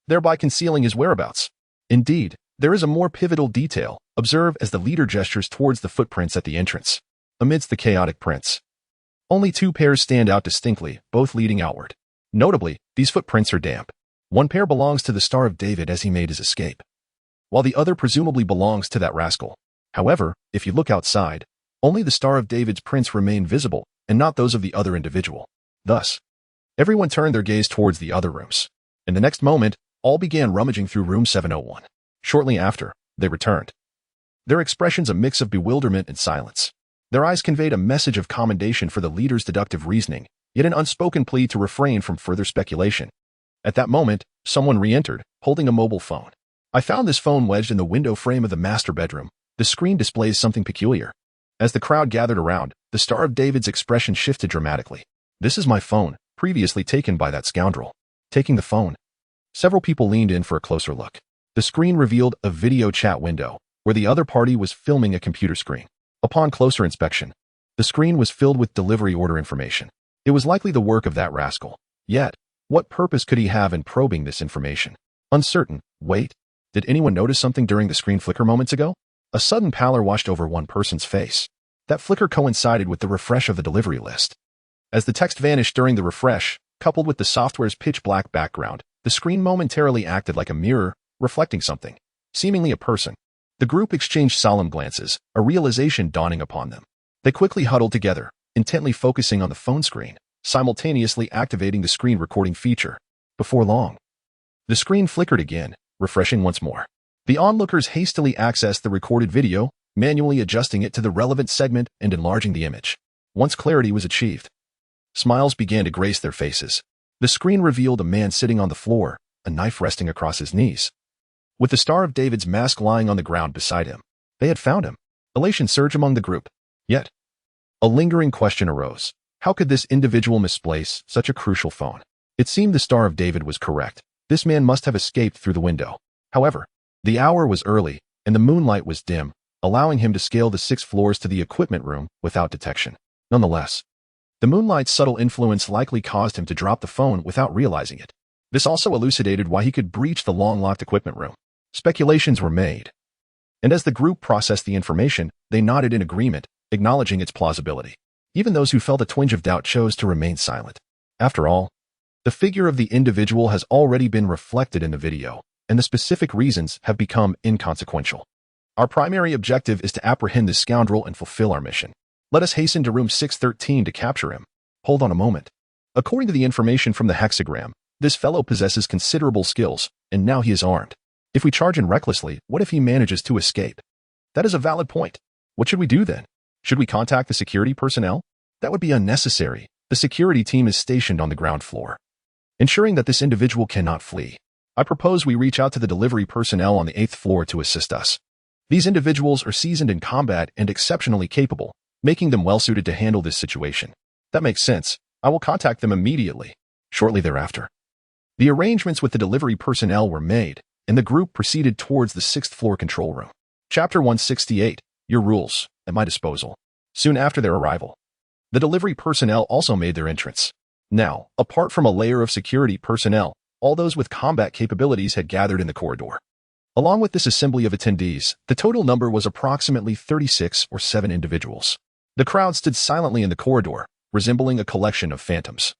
thereby concealing his whereabouts. Indeed, there is a more pivotal detail. Observe as the leader gestures towards the footprints at the entrance. Amidst the chaotic prints, only two pairs stand out distinctly, both leading outward. Notably, these footprints are damp. One pair belongs to the Star of David as he made his escape, while the other presumably belongs to that rascal. However, if you look outside, only the Star of David's prints remain visible, and not those of the other individual. Thus, everyone turned their gaze towards the other rooms. In the next moment, all began rummaging through room 701. Shortly after, they returned, their expressions a mix of bewilderment and silence. Their eyes conveyed a message of commendation for the leader's deductive reasoning, yet an unspoken plea to refrain from further speculation. At that moment, someone re-entered, holding a mobile phone. I found this phone wedged in the window frame of the master bedroom. The screen displays something peculiar. As the crowd gathered around, the Star of David's expression shifted dramatically. This is my phone, previously taken by that scoundrel. Taking the phone. Several people leaned in for a closer look. The screen revealed a video chat window, where the other party was filming a computer screen. Upon closer inspection, the screen was filled with delivery order information. It was likely the work of that rascal. Yet, what purpose could he have in probing this information? Uncertain. Wait, did anyone notice something during the screen flicker moments ago? A sudden pallor washed over one person's face. That flicker coincided with the refresh of the delivery list. As the text vanished during the refresh, coupled with the software's pitch-black background, the screen momentarily acted like a mirror, reflecting something, seemingly a person. The group exchanged solemn glances, a realization dawning upon them. They quickly huddled together, intently focusing on the phone screen, simultaneously activating the screen recording feature. Before long, the screen flickered again, refreshing once more. The onlookers hastily accessed the recorded video, manually adjusting it to the relevant segment and enlarging the image. Once clarity was achieved, smiles began to grace their faces. The screen revealed a man sitting on the floor, a knife resting across his knees, with the Star of David's mask lying on the ground beside him. They had found him. Elation surged among the group. Yet, a lingering question arose. How could this individual misplace such a crucial phone? It seemed the Star of David was correct. This man must have escaped through the window. However, the hour was early, and the moonlight was dim, allowing him to scale the 6 floors to the equipment room without detection. Nonetheless, the moonlight's subtle influence likely caused him to drop the phone without realizing it. This also elucidated why he could breach the long-locked equipment room. Speculations were made, and as the group processed the information, they nodded in agreement, acknowledging its plausibility. Even those who felt a twinge of doubt chose to remain silent. After all, the figure of the individual has already been reflected in the video, and the specific reasons have become inconsequential. Our primary objective is to apprehend this scoundrel and fulfill our mission. Let us hasten to room 613 to capture him. Hold on a moment. According to the information from the hexagram, this fellow possesses considerable skills, and now he is armed. If we charge in recklessly, what if he manages to escape? That is a valid point. What should we do then? Should we contact the security personnel? That would be unnecessary. The security team is stationed on the ground floor, ensuring that this individual cannot flee. I propose we reach out to the delivery personnel on the 8th floor to assist us. These individuals are seasoned in combat and exceptionally capable, making them well-suited to handle this situation. That makes sense. I will contact them immediately. Shortly thereafter, the arrangements with the delivery personnel were made, and the group proceeded towards the 6th floor control room. Chapter 168, Your Rules, at My Disposal. Soon after their arrival, the delivery personnel also made their entrance. Now, apart from a layer of security personnel, all those with combat capabilities had gathered in the corridor. Along with this assembly of attendees, the total number was approximately 36 or 7 individuals. The crowd stood silently in the corridor, resembling a collection of phantoms,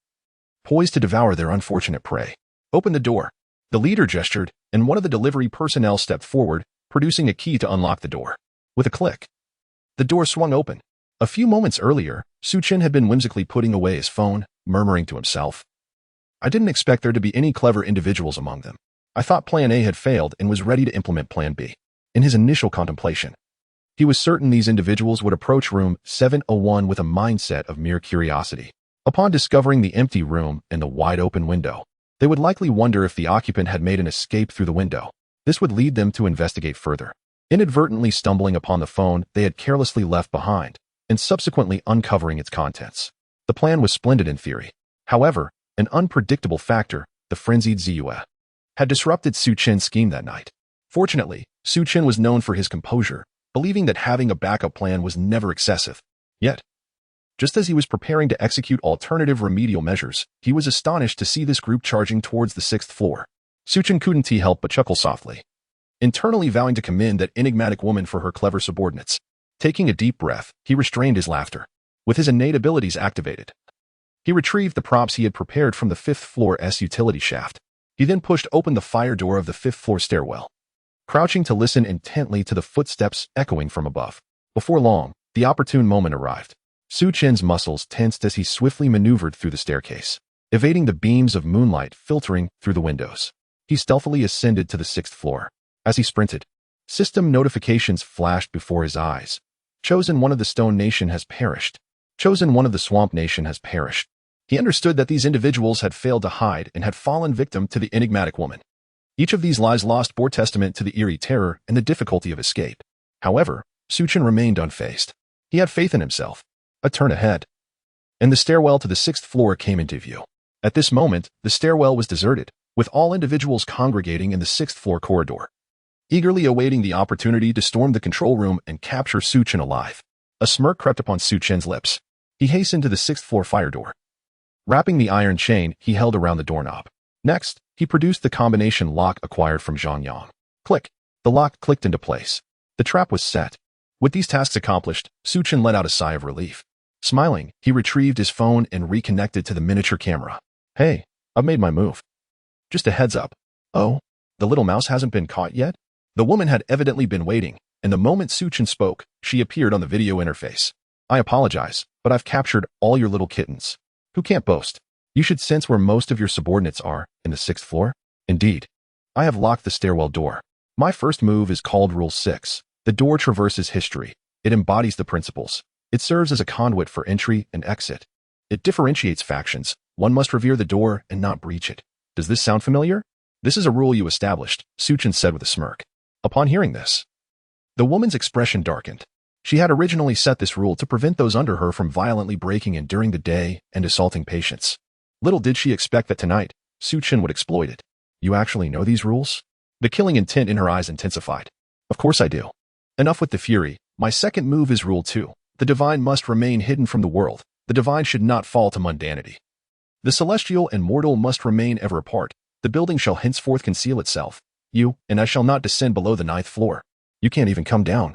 poised to devour their unfortunate prey. Open the door. The leader gestured, and one of the delivery personnel stepped forward, producing a key to unlock the door. With a click, the door swung open. A few moments earlier, Chen had been whimsically putting away his phone, murmuring to himself, I didn't expect there to be any clever individuals among them. I thought Plan A had failed and was ready to implement Plan B. In his initial contemplation, he was certain these individuals would approach room 701 with a mindset of mere curiosity. Upon discovering the empty room and the wide-open window, they would likely wonder if the occupant had made an escape through the window. This would lead them to investigate further, inadvertently stumbling upon the phone they had carelessly left behind, and subsequently uncovering its contents. The plan was splendid in theory. However, an unpredictable factor, the frenzied Ziyue, had disrupted Chen's scheme that night. Fortunately, Chen was known for his composure, believing that having a backup plan was never excessive. Yet, just as he was preparing to execute alternative remedial measures, he was astonished to see this group charging towards the 6th floor. Chen couldn't help but chuckle softly, internally vowing to commend that enigmatic woman for her clever subordinates. Taking a deep breath, he restrained his laughter. With his innate abilities activated, he retrieved the props he had prepared from the 5th floor's utility shaft. He then pushed open the fire door of the 5th floor stairwell, crouching to listen intently to the footsteps echoing from above. Before long, the opportune moment arrived. Chen's muscles tensed as he swiftly maneuvered through the staircase, evading the beams of moonlight filtering through the windows. He stealthily ascended to the 6th floor. As he sprinted, system notifications flashed before his eyes. Chosen one of the Stone Nation has perished. Chosen one of the Swamp Nation has perished. He understood that these individuals had failed to hide and had fallen victim to the enigmatic woman. Each of these lies lost bore testament to the eerie terror and the difficulty of escape. However, Chen remained unfazed. He had faith in himself. A turn ahead, and the stairwell to the 6th floor came into view. At this moment, the stairwell was deserted, with all individuals congregating in the 6th floor corridor, eagerly awaiting the opportunity to storm the control room and capture Chen alive. A smirk crept upon Chen's lips. He hastened to the 6th floor fire door, wrapping the iron chain he held around the doorknob. Next, he produced the combination lock acquired from Zhang Yang. Click! The lock clicked into place. The trap was set. With these tasks accomplished, Chen let out a sigh of relief. Smiling, he retrieved his phone and reconnected to the miniature camera. Hey, I've made my move. Just a heads up. Oh, the little mouse hasn't been caught yet? The woman had evidently been waiting, and the moment Chen spoke, she appeared on the video interface. I apologize, but I've captured all your little kittens. Who can't boast? You should sense where most of your subordinates are, in the 6th floor. Indeed. I have locked the stairwell door. My first move is called Rule 6. The door traverses history. It embodies the principles. It serves as a conduit for entry and exit. It differentiates factions. One must revere the door and not breach it. Does this sound familiar? This is a rule you established, Chen said with a smirk. Upon hearing this, the woman's expression darkened. She had originally set this rule to prevent those under her from violently breaking in during the day and assaulting patients. Little did she expect that tonight, Chen would exploit it. You actually know these rules? The killing intent in her eyes intensified. Of course I do. Enough with the fury. My second move is Rule 2. The divine must remain hidden from the world. The divine should not fall to mundanity. The celestial and mortal must remain ever apart. The building shall henceforth conceal itself. You and I shall not descend below the 9th floor. You can't even come down.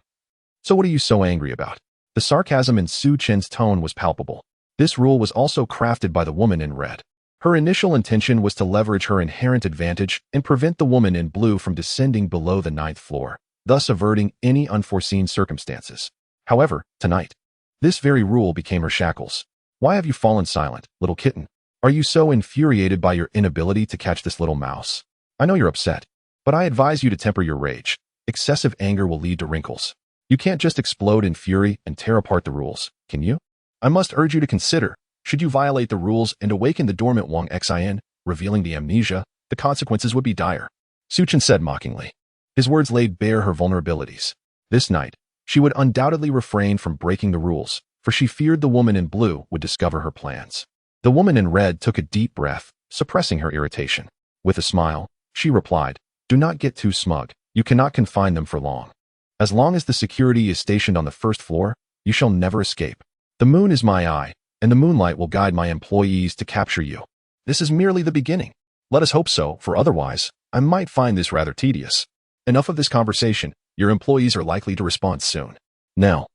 So what are you so angry about? The sarcasm in Chen's tone was palpable. This rule was also crafted by the woman in red. Her initial intention was to leverage her inherent advantage and prevent the woman in blue from descending below the 9th floor, thus averting any unforeseen circumstances. However, tonight, this very rule became her shackles. Why have you fallen silent, little kitten? Are you so infuriated by your inability to catch this little mouse? I know you're upset, but I advise you to temper your rage. Excessive anger will lead to wrinkles. You can't just explode in fury and tear apart the rules, can you? I must urge you to consider, should you violate the rules and awaken the dormant Wang Xin, revealing the amnesia, the consequences would be dire. Chen said mockingly. His words laid bare her vulnerabilities. This night, she would undoubtedly refrain from breaking the rules, for she feared the woman in blue would discover her plans. The woman in red took a deep breath, suppressing her irritation. With a smile, she replied, "Do not get too smug. You cannot confine them for long. As long as the security is stationed on the first floor, you shall never escape. The moon is my eye, and the moonlight will guide my employees to capture you. This is merely the beginning. Let us hope so, for otherwise, I might find this rather tedious. Enough of this conversation. Your employees are likely to respond soon. Now,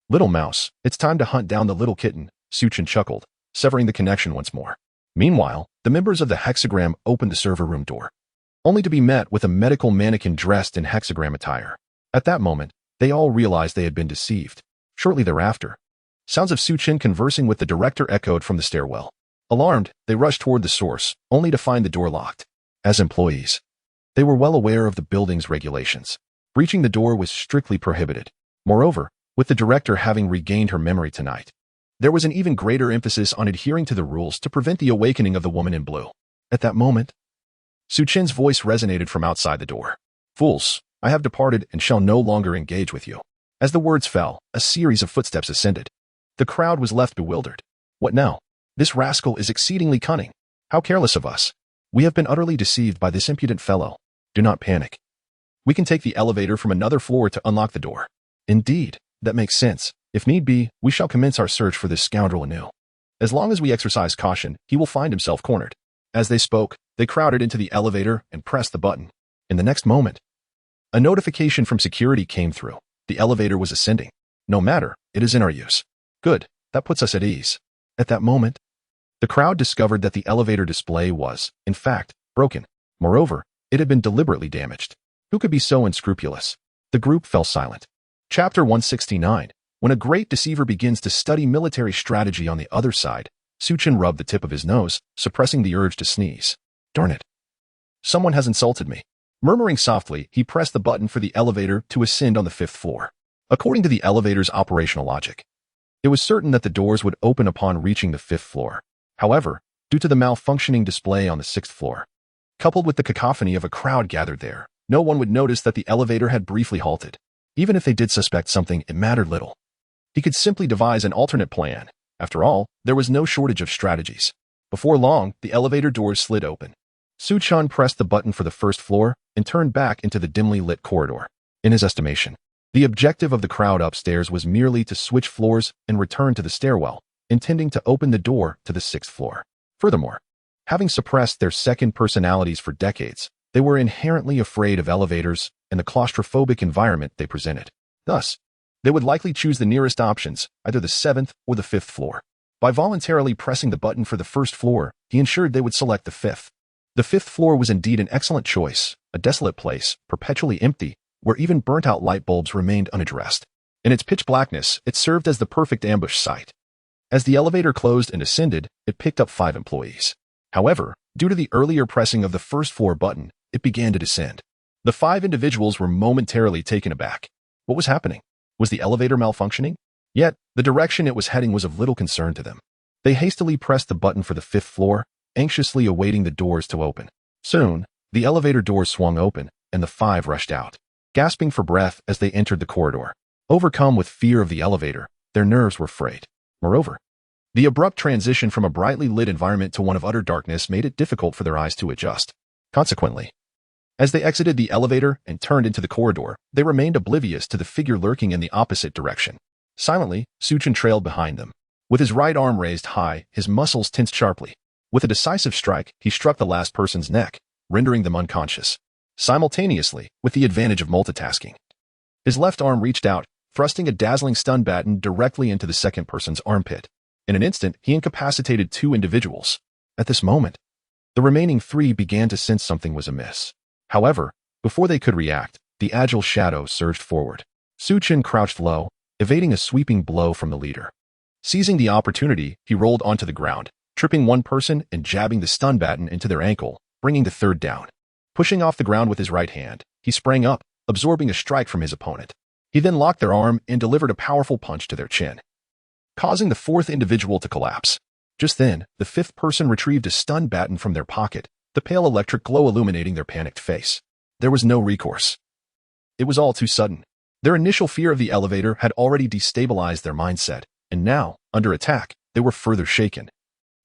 little mouse, it's time to hunt down the little kitten," Chen chuckled, severing the connection once more. Meanwhile, the members of the hexagram opened the server room door, only to be met with a medical mannequin dressed in hexagram attire. At that moment, they all realized they had been deceived. Shortly thereafter, sounds of Chen conversing with the director echoed from the stairwell. Alarmed, they rushed toward the source, only to find the door locked. As employees, they were well aware of the building's regulations. Breaching the door was strictly prohibited. Moreover, with the director having regained her memory tonight, there was an even greater emphasis on adhering to the rules to prevent the awakening of the woman in blue. At that moment, Chen's voice resonated from outside the door. "Fools, I have departed and shall no longer engage with you." As the words fell, a series of footsteps ascended. The crowd was left bewildered. What now? This rascal is exceedingly cunning. How careless of us. We have been utterly deceived by this impudent fellow. Do not panic. We can take the elevator from another floor to unlock the door. Indeed, that makes sense. If need be, we shall commence our search for this scoundrel anew. As long as we exercise caution, he will find himself cornered. As they spoke, they crowded into the elevator and pressed the button. In the next moment, a notification from security came through. The elevator was ascending. No matter, it is in our use. Good, that puts us at ease. At that moment, the crowd discovered that the elevator display was, in fact, broken. Moreover, it had been deliberately damaged. Who could be so unscrupulous? The group fell silent. Chapter 169. When a great deceiver begins to study military strategy on the other side, Chen rubbed the tip of his nose, suppressing the urge to sneeze. Darn it. Someone has insulted me. Murmuring softly, he pressed the button for the elevator to ascend on the 5th floor. According to the elevator's operational logic, it was certain that the doors would open upon reaching the 5th floor. However, due to the malfunctioning display on the 6th floor, coupled with the cacophony of a crowd gathered there, no one would notice that the elevator had briefly halted. Even if they did suspect something, it mattered little. He could simply devise an alternate plan. After all, there was no shortage of strategies. Before long, the elevator doors slid open. Chen pressed the button for the 1st floor and turned back into the dimly lit corridor. In his estimation, the objective of the crowd upstairs was merely to switch floors and return to the stairwell, intending to open the door to the 6th floor. Furthermore, having suppressed their second personalities for decades, they were inherently afraid of elevators and the claustrophobic environment they presented. Thus, they would likely choose the nearest options, either the 7th or the 5th floor. By voluntarily pressing the button for the 1st floor, he ensured they would select the 5th. The 5th floor was indeed an excellent choice, a desolate place, perpetually empty, where even burnt-out light bulbs remained unaddressed. In its pitch blackness, it served as the perfect ambush site. As the elevator closed and ascended, it picked up 5 employees. However, due to the earlier pressing of the 1st floor button, it began to descend. The 5 individuals were momentarily taken aback. What was happening? Was the elevator malfunctioning? Yet, the direction it was heading was of little concern to them. They hastily pressed the button for the 5th floor, anxiously awaiting the doors to open. Soon, the elevator doors swung open, and the 5 rushed out, gasping for breath as they entered the corridor. Overcome with fear of the elevator, their nerves were frayed. Moreover, the abrupt transition from a brightly lit environment to one of utter darkness made it difficult for their eyes to adjust. Consequently, as they exited the elevator and turned into the corridor, they remained oblivious to the figure lurking in the opposite direction. Silently, Chen trailed behind them. With his right arm raised high, his muscles tensed sharply. With a decisive strike, he struck the last person's neck, rendering them unconscious. Simultaneously, with the advantage of multitasking, his left arm reached out, thrusting a dazzling stun baton directly into the second person's armpit. In an instant, he incapacitated 2 individuals. At this moment, the remaining 3 began to sense something was amiss. However, before they could react, the agile shadow surged forward. Chen crouched low, evading a sweeping blow from the leader. Seizing the opportunity, he rolled onto the ground, tripping one person and jabbing the stun baton into their ankle, bringing the third down. Pushing off the ground with his right hand, he sprang up, absorbing a strike from his opponent. He then locked their arm and delivered a powerful punch to their chin, causing the 4th individual to collapse. Just then, the 5th person retrieved a stun baton from their pocket, the pale electric glow illuminating their panicked face. There was no recourse. It was all too sudden. Their initial fear of the elevator had already destabilized their mindset, and now, under attack, they were further shaken.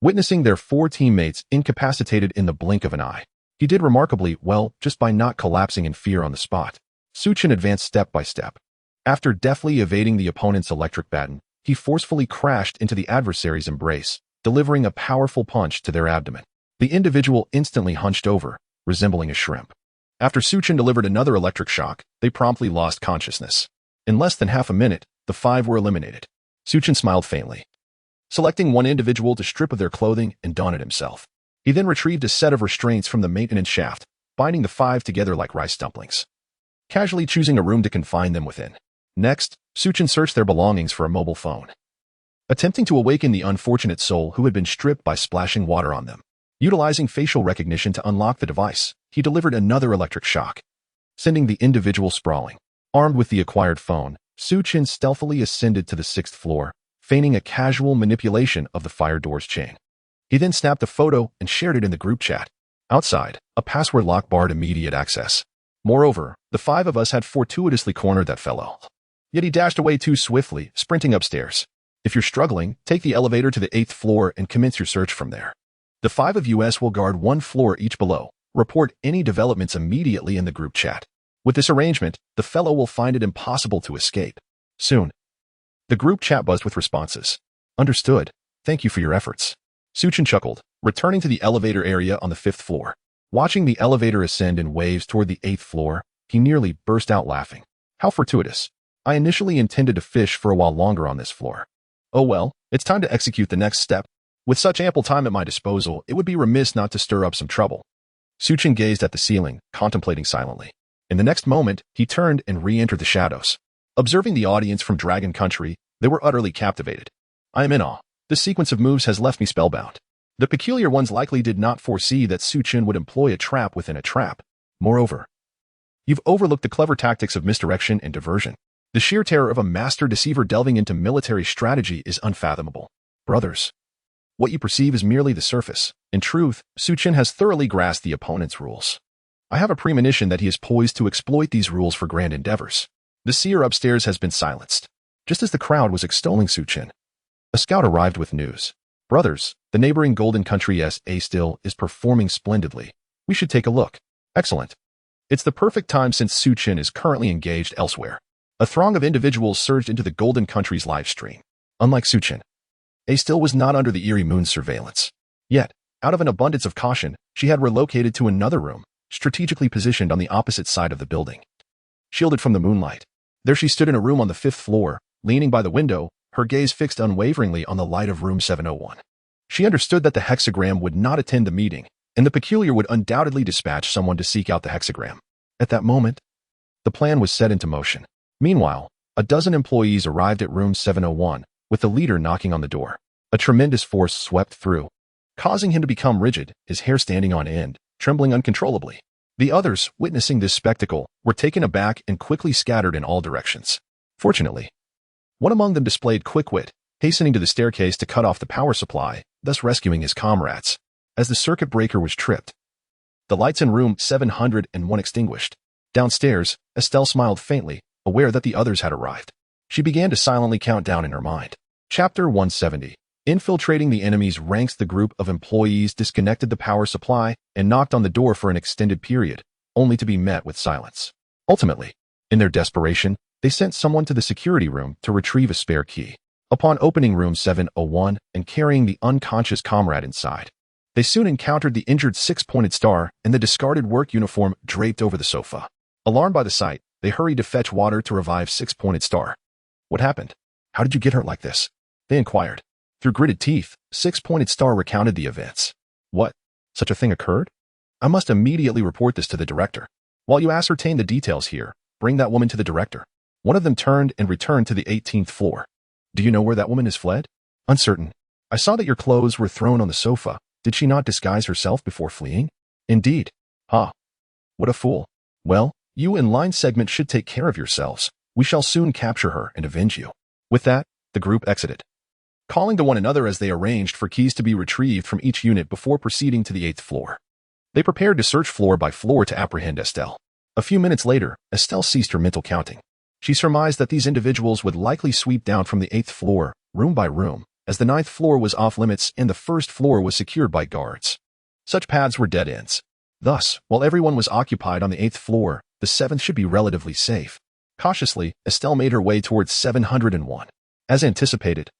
Witnessing their 4 teammates incapacitated in the blink of an eye, he did remarkably well just by not collapsing in fear on the spot. Chen advanced step by step. After deftly evading the opponent's electric baton, he forcefully crashed into the adversary's embrace, delivering a powerful punch to their abdomen. The individual instantly hunched over, resembling a shrimp. After Chen delivered another electric shock, they promptly lost consciousness. In less than half a minute, the 5 were eliminated. Chen smiled faintly, selecting one individual to strip of their clothing and don it himself. He then retrieved a set of restraints from the maintenance shaft, binding the 5 together like rice dumplings, casually choosing a room to confine them within. Next, Chen searched their belongings for a mobile phone, attempting to awaken the unfortunate soul who had been stripped by splashing water on them. Utilizing facial recognition to unlock the device, he delivered another electric shock, sending the individual sprawling. Armed with the acquired phone, Chen stealthily ascended to the 6th floor, feigning a casual manipulation of the fire door's chain. He then snapped a photo and shared it in the group chat. Outside, a password lock barred immediate access. Moreover, the 5 of us had fortuitously cornered that fellow. Yet he dashed away too swiftly, sprinting upstairs. If you're struggling, take the elevator to the 8th floor and commence your search from there. The 5 of us will guard 1 floor each below. Report any developments immediately in the group chat. With this arrangement, the fellow will find it impossible to escape. Soon. The group chat buzzed with responses. Understood. Thank you for your efforts. Chen chuckled, returning to the elevator area on the 5th floor. Watching the elevator ascend in waves toward the 8th floor, he nearly burst out laughing. How fortuitous. I initially intended to fish for a while longer on this floor. Oh well, it's time to execute the next step. With such ample time at my disposal, it would be remiss not to stir up some trouble. Chen gazed at the ceiling, contemplating silently. In the next moment, he turned and re-entered the shadows. Observing the audience from Dragon Country, they were utterly captivated. I am in awe. This sequence of moves has left me spellbound. The peculiar ones likely did not foresee that Chen would employ a trap within a trap. Moreover, you've overlooked the clever tactics of misdirection and diversion. The sheer terror of a master deceiver delving into military strategy is unfathomable. Brothers, what you perceive is merely the surface. In truth, Chen has thoroughly grasped the opponent's rules. I have a premonition that he is poised to exploit these rules for grand endeavors. The seer upstairs has been silenced. Just as the crowd was extolling Chen, a scout arrived with news. Brothers, the neighboring Golden Country's still is performing splendidly. We should take a look. Excellent. It's the perfect time since Chen is currently engaged elsewhere. A throng of individuals surged into the Golden Country's live stream. Unlike Chen, still was not under the eerie moon's surveillance. Yet, out of an abundance of caution, she had relocated to another room, strategically positioned on the opposite side of the building. Shielded from the moonlight, there she stood in a room on the 5th floor, leaning by the window, her gaze fixed unwaveringly on the light of room 701. She understood that the hexagram would not attend the meeting, and the peculiar would undoubtedly dispatch someone to seek out the hexagram. At that moment, the plan was set into motion. Meanwhile, a dozen employees arrived at room 701, with the leader knocking on the door. A tremendous force swept through, causing him to become rigid, his hair standing on end, trembling uncontrollably. The others, witnessing this spectacle, were taken aback and quickly scattered in all directions. Fortunately, one among them displayed quick wit, hastening to the staircase to cut off the power supply, thus rescuing his comrades. As the circuit breaker was tripped, the lights in room 701 extinguished. Downstairs, Estelle smiled faintly, aware that the others had arrived. She began to silently count down in her mind. Chapter 170. Infiltrating the enemy's ranks, the group of employees disconnected the power supply and knocked on the door for an extended period, only to be met with silence. Ultimately, in their desperation, they sent someone to the security room to retrieve a spare key. Upon opening room 701 and carrying the unconscious comrade inside, they soon encountered the injured 6-pointed star and the discarded work uniform draped over the sofa. Alarmed by the sight, they hurried to fetch water to revive 6-pointed star. What happened? How did you get hurt like this? They inquired. Through gritted teeth, 6-pointed star recounted the events. What? Such a thing occurred? I must immediately report this to the director. While you ascertain the details here, bring that woman to the director. One of them turned and returned to the 18th floor. Do you know where that woman has fled? Uncertain. I saw that your clothes were thrown on the sofa. Did she not disguise herself before fleeing? Indeed. Ha. What a fool. Well, you and line segment should take care of yourselves. We shall soon capture her and avenge you. With that, the group exited, calling to one another as they arranged for keys to be retrieved from each unit before proceeding to the 8th floor. They prepared to search floor by floor to apprehend Estelle. A few minutes later, Estelle ceased her mental counting. She surmised that these individuals would likely sweep down from the 8th floor, room by room, as the 9th floor was off limits and the 1st floor was secured by guards. Such paths were dead ends. Thus, while everyone was occupied on the 8th floor, the 7th should be relatively safe. Cautiously, Estelle made her way towards 701. As anticipated,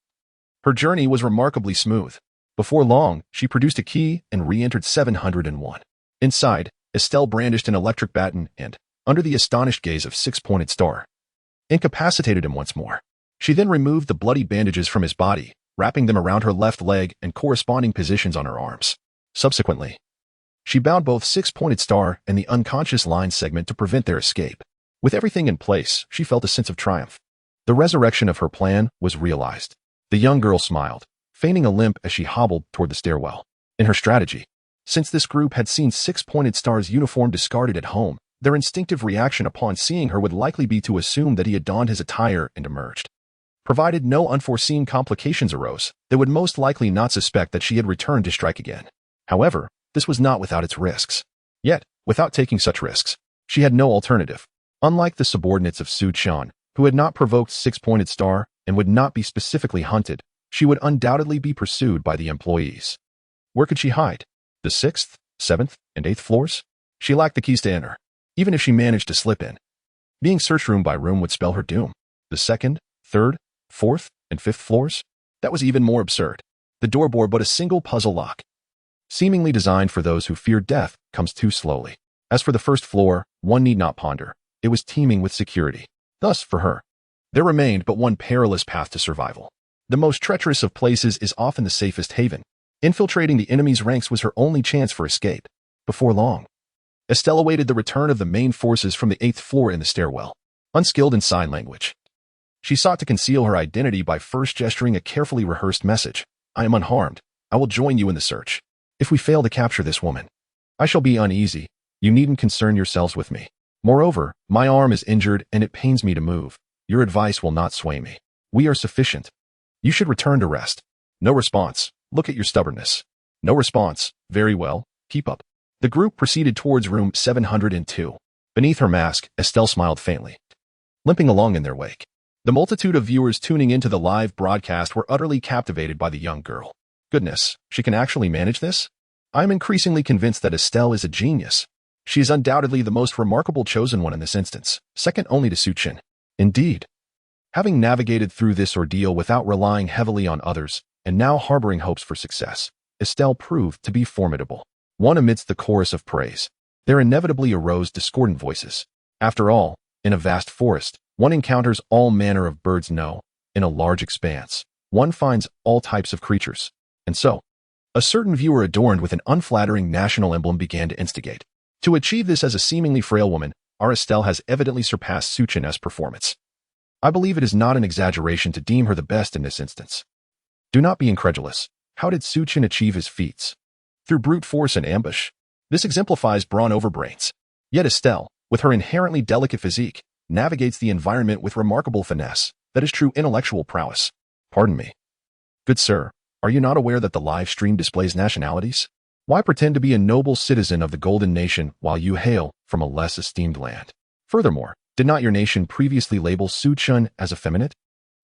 her journey was remarkably smooth. Before long, she produced a key and re-entered 701. Inside, Estelle brandished an electric baton and, under the astonished gaze of Six-Pointed Star, incapacitated him once more. She then removed the bloody bandages from his body, wrapping them around her left leg and corresponding positions on her arms. Subsequently, she bound both Six-Pointed Star and the unconscious line segment to prevent their escape. With everything in place, she felt a sense of triumph. The resurrection of her plan was realized. The young girl smiled, feigning a limp as she hobbled toward the stairwell. In her strategy, since this group had seen Six-Pointed Star's uniform discarded at home, their instinctive reaction upon seeing her would likely be to assume that he had donned his attire and emerged. Provided no unforeseen complications arose, they would most likely not suspect that she had returned to strike again. However, this was not without its risks. Yet, without taking such risks, she had no alternative. Unlike the subordinates of Su Chen, who had not provoked Six-Pointed Star and would not be specifically hunted, she would undoubtedly be pursued by the employees. Where could she hide? The 6th, 7th, and 8th floors? She lacked the keys to enter, even if she managed to slip in. Being searched room by room would spell her doom. The 2nd, 3rd, 4th, and 5th floors? That was even more absurd. The door bore but a single puzzle lock. Seemingly designed for those who fear death, comes too slowly. As for the 1st floor, one need not ponder. It was teeming with security. Thus, for her, there remained but one perilous path to survival. The most treacherous of places is often the safest haven. Infiltrating the enemy's ranks was her only chance for escape. Before long, Estelle awaited the return of the main forces from the 8th floor in the stairwell. Unskilled in sign language, she sought to conceal her identity by first gesturing a carefully rehearsed message. I am unharmed. I will join you in the search. If we fail to capture this woman, I shall be uneasy. You needn't concern yourselves with me. Moreover, my arm is injured and it pains me to move. Your advice will not sway me. We are sufficient. You should return to rest. No response. Look at your stubbornness. No response. Very well. Keep up. The group proceeded towards room 702. Beneath her mask, Estelle smiled faintly, limping along in their wake. The multitude of viewers tuning into the live broadcast were utterly captivated by the young girl. Goodness, she can actually manage this? I am increasingly convinced that Estelle is a genius. She is undoubtedly the most remarkable chosen one in this instance, second only to Su Chen. Indeed, having navigated through this ordeal without relying heavily on others, and now harboring hopes for success, Estelle proved to be formidable. One amidst the chorus of praise, there inevitably arose discordant voices. After all, in a vast forest, one encounters all manner of birds. No, in a large expanse, one finds all types of creatures. And so, a certain viewer adorned with an unflattering national emblem began to instigate. To achieve this as a seemingly frail woman, our Estelle has evidently surpassed Su Chen's performance. I believe it is not an exaggeration to deem her the best in this instance. Do not be incredulous. How did Su Chen achieve his feats? Through brute force and ambush. This exemplifies brawn over brains. Yet Estelle, with her inherently delicate physique, navigates the environment with remarkable finesse. That is true intellectual prowess. Pardon me. Good sir, are you not aware that the live stream displays nationalities? Why pretend to be a noble citizen of the Golden Nation while you hail from a less esteemed land? Furthermore, did not your nation previously label Su Chen as effeminate?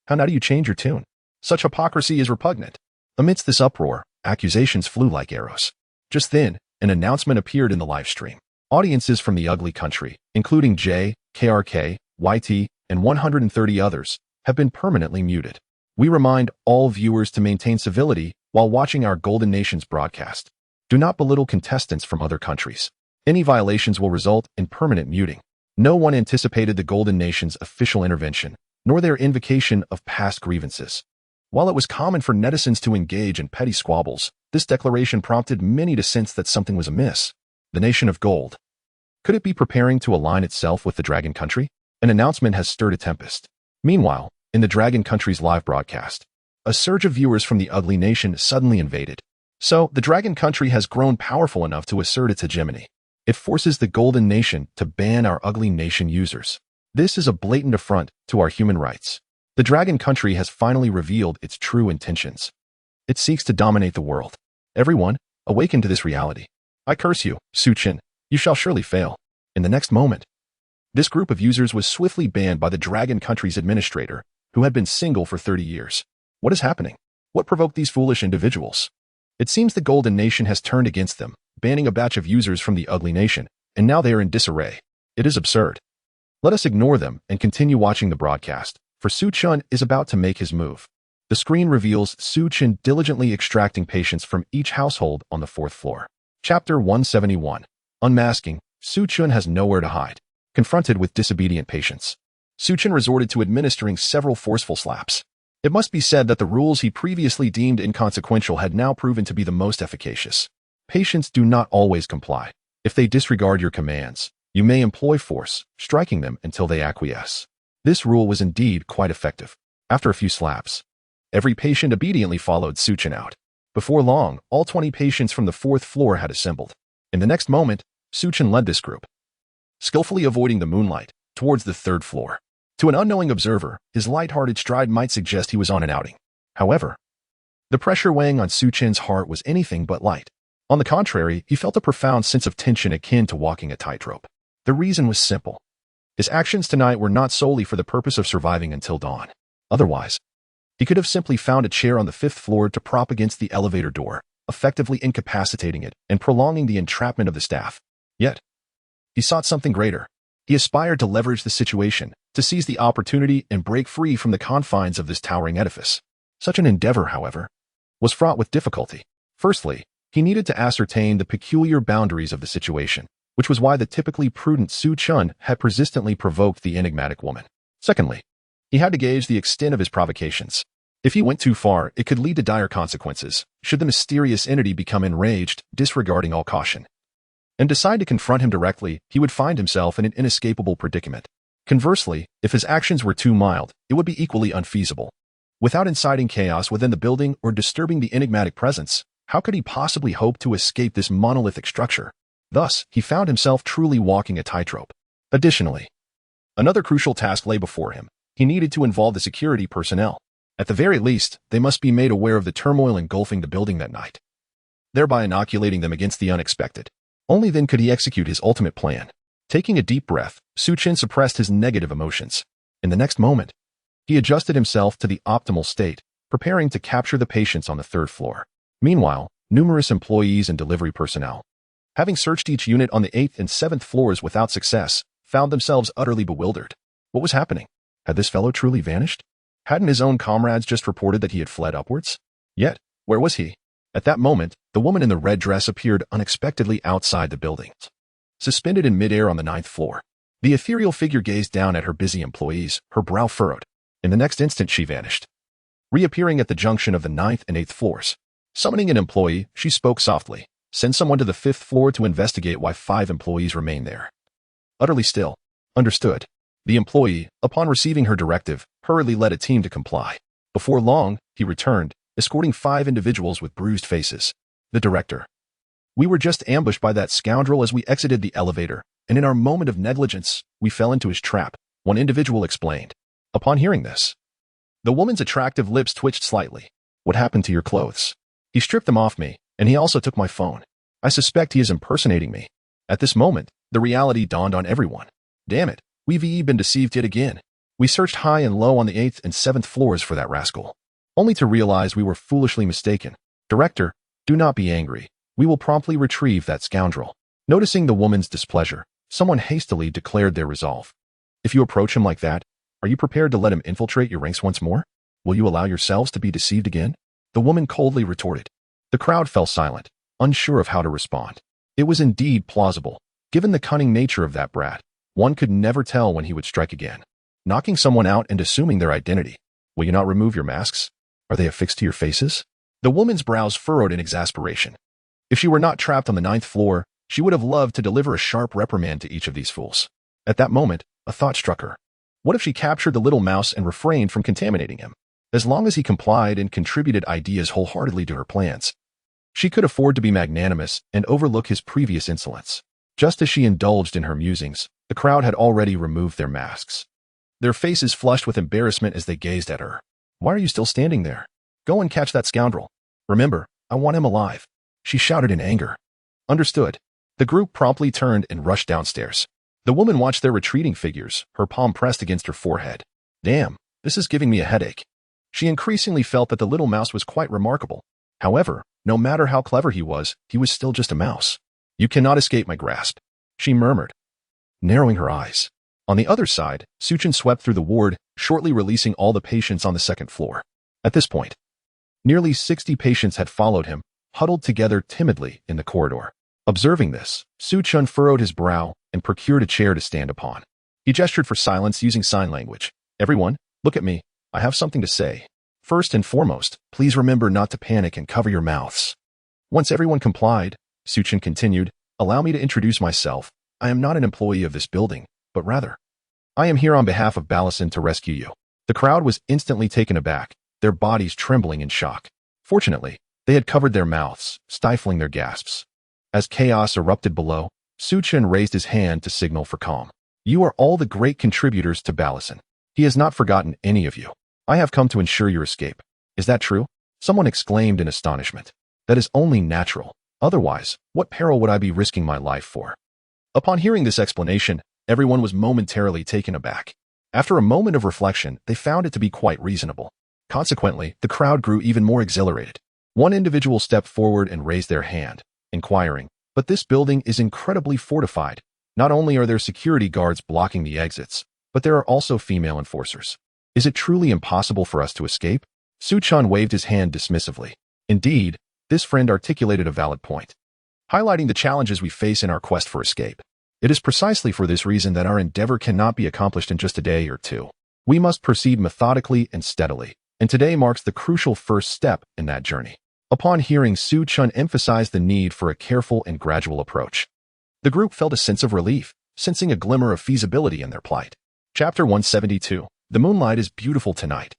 How now do you change your tune? Such hypocrisy is repugnant. Amidst this uproar, accusations flew like arrows. Just then, an announcement appeared in the live stream. Audiences from the ugly country, including J, KRK, YT, and 130 others, have been permanently muted. We remind all viewers to maintain civility while watching our Golden Nation's broadcast. Do not belittle contestants from other countries. Any violations will result in permanent muting. No one anticipated the Golden Nation's official intervention, nor their invocation of past grievances. While it was common for netizens to engage in petty squabbles, this declaration prompted many to sense that something was amiss. The Nation of Gold. Could it be preparing to align itself with the Dragon Country? An announcement has stirred a tempest. Meanwhile, in the Dragon Country's live broadcast, a surge of viewers from the ugly nation suddenly invaded. So, the Dragon Country has grown powerful enough to assert its hegemony. It forces the Golden Nation to ban our ugly nation users. This is a blatant affront to our human rights. The Dragon Country has finally revealed its true intentions. It seeks to dominate the world. Everyone, awaken to this reality. I curse you, Su Chen. You shall surely fail. In the next moment, This group of users was swiftly banned by the Dragon Country's administrator, who had been single for 30 years. What is happening? What provoked these foolish individuals? It seems the Golden Nation has turned against them, banning a batch of users from the Ugly Nation, and now they are in disarray. It is absurd. Let us ignore them and continue watching the broadcast, for Su Chen is about to make his move. The screen reveals Su Chen diligently extracting patients from each household on the 4th floor. Chapter 171. Unmasking. Su Chen has nowhere to hide. Confronted with disobedient patients, Su Chen resorted to administering several forceful slaps. It must be said that the rules he previously deemed inconsequential had now proven to be the most efficacious. Patients do not always comply. If they disregard your commands, you may employ force, striking them until they acquiesce. This rule was indeed quite effective. After a few slaps, every patient obediently followed Su Chen out. Before long, all 20 patients from the 4th floor had assembled. In the next moment, Su Chen led this group, skillfully avoiding the moonlight, towards the 3rd floor. To an unknowing observer, his light-hearted stride might suggest he was on an outing. However, the pressure weighing on Su Chen's heart was anything but light. On the contrary, he felt a profound sense of tension akin to walking a tightrope. The reason was simple. His actions tonight were not solely for the purpose of surviving until dawn. Otherwise, he could have simply found a chair on the 5th floor to prop against the elevator door, effectively incapacitating it and prolonging the entrapment of the staff. Yet, he sought something greater. He aspired to leverage the situation, to seize the opportunity and break free from the confines of this towering edifice. Such an endeavor, however, was fraught with difficulty. Firstly, he needed to ascertain the peculiar boundaries of the situation, which was why the typically prudent Su Chen had persistently provoked the enigmatic woman. Secondly, he had to gauge the extent of his provocations. If he went too far, it could lead to dire consequences, should the mysterious entity become enraged, disregarding all caution, and decide to confront him directly, he would find himself in an inescapable predicament. Conversely, if his actions were too mild, it would be equally unfeasible. Without inciting chaos within the building or disturbing the enigmatic presence, how could he possibly hope to escape this monolithic structure? Thus, he found himself truly walking a tightrope. Additionally, another crucial task lay before him. He needed to involve the security personnel. At the very least, they must be made aware of the turmoil engulfing the building that night, thereby inoculating them against the unexpected. Only then could he execute his ultimate plan. Taking a deep breath, Su Chen suppressed his negative emotions. In the next moment, he adjusted himself to the optimal state, preparing to capture the patients on the 3rd floor. Meanwhile, numerous employees and delivery personnel, having searched each unit on the 8th and 7th floors without success, found themselves utterly bewildered. What was happening? Had this fellow truly vanished? Hadn't his own comrades just reported that he had fled upwards? Yet, where was he? At that moment, the woman in the red dress appeared unexpectedly outside the building. Suspended in midair on the 9th floor, the ethereal figure gazed down at her busy employees, her brow furrowed. In the next instant, she vanished, reappearing at the junction of the 9th and 8th floors. Summoning an employee, she spoke softly. Send someone to the 5th floor to investigate why 5 employees remain there. Utterly still. Understood. The employee, upon receiving her directive, hurriedly led a team to comply. Before long, he returned, escorting 5 individuals with bruised faces. The director. We were just ambushed by that scoundrel as we exited the elevator, and in our moment of negligence, we fell into his trap, one individual explained. Upon hearing this, the woman's attractive lips twitched slightly. What happened to your clothes? He stripped them off me, and he also took my phone. I suspect he is impersonating me. At this moment, the reality dawned on everyone. Damn it, we've been deceived yet again. We searched high and low on the 8th and 7th floors for that rascal, only to realize we were foolishly mistaken. Director, do not be angry. We will promptly retrieve that scoundrel. Noticing the woman's displeasure, someone hastily declared their resolve. If you approach him like that, are you prepared to let him infiltrate your ranks once more? Will you allow yourselves to be deceived again? The woman coldly retorted. The crowd fell silent, unsure of how to respond. It was indeed plausible. Given the cunning nature of that brat, one could never tell when he would strike again. Knocking someone out and assuming their identity. Will you not remove your masks? Are they affixed to your faces? The woman's brows furrowed in exasperation. If she were not trapped on the 9th floor, she would have loved to deliver a sharp reprimand to each of these fools. At that moment, a thought struck her. What if she captured the little mouse and refrained from contaminating him? As long as he complied and contributed ideas wholeheartedly to her plans, she could afford to be magnanimous and overlook his previous insolence. Just as she indulged in her musings, the crowd had already removed their masks, their faces flushed with embarrassment as they gazed at her. Why are you still standing there? Go and catch that scoundrel. Remember, I want him alive. She shouted in anger. Understood. The group promptly turned and rushed downstairs. The woman watched their retreating figures, her palm pressed against her forehead. Damn, this is giving me a headache. She increasingly felt that the little mouse was quite remarkable. However, no matter how clever he was still just a mouse. You cannot escape my grasp, she murmured, narrowing her eyes. On the other side, Chen swept through the ward, shortly releasing all the patients on the second floor. At this point, nearly 60 patients had followed him, huddled together timidly in the corridor. Observing this, Chen furrowed his brow and procured a chair to stand upon. He gestured for silence using sign language. Everyone, look at me. I have something to say. First and foremost, please remember not to panic and cover your mouths. Once everyone complied, Chen continued, allow me to introduce myself. I am not an employee of this building, but rather, I am here on behalf of Ballison to rescue you. The crowd was instantly taken aback, their bodies trembling in shock. Fortunately, they had covered their mouths, stifling their gasps. As chaos erupted below, Chen raised his hand to signal for calm. You are all the great contributors to Ballison. He has not forgotten any of you. I have come to ensure your escape. Is that true? Someone exclaimed in astonishment. That is only natural. Otherwise, what peril would I be risking my life for? Upon hearing this explanation, everyone was momentarily taken aback. After a moment of reflection, they found it to be quite reasonable. Consequently, the crowd grew even more exhilarated. One individual stepped forward and raised their hand, inquiring, but this building is incredibly fortified. Not only are there security guards blocking the exits, but there are also female enforcers. Is it truly impossible for us to escape? Chen waved his hand dismissively. Indeed, this friend articulated a valid point, highlighting the challenges we face in our quest for escape. It is precisely for this reason that our endeavor cannot be accomplished in just a day or two. We must proceed methodically and steadily, and today marks the crucial first step in that journey. Upon hearing Chen emphasize the need for a careful and gradual approach, the group felt a sense of relief, sensing a glimmer of feasibility in their plight. Chapter 172. The moonlight is beautiful tonight.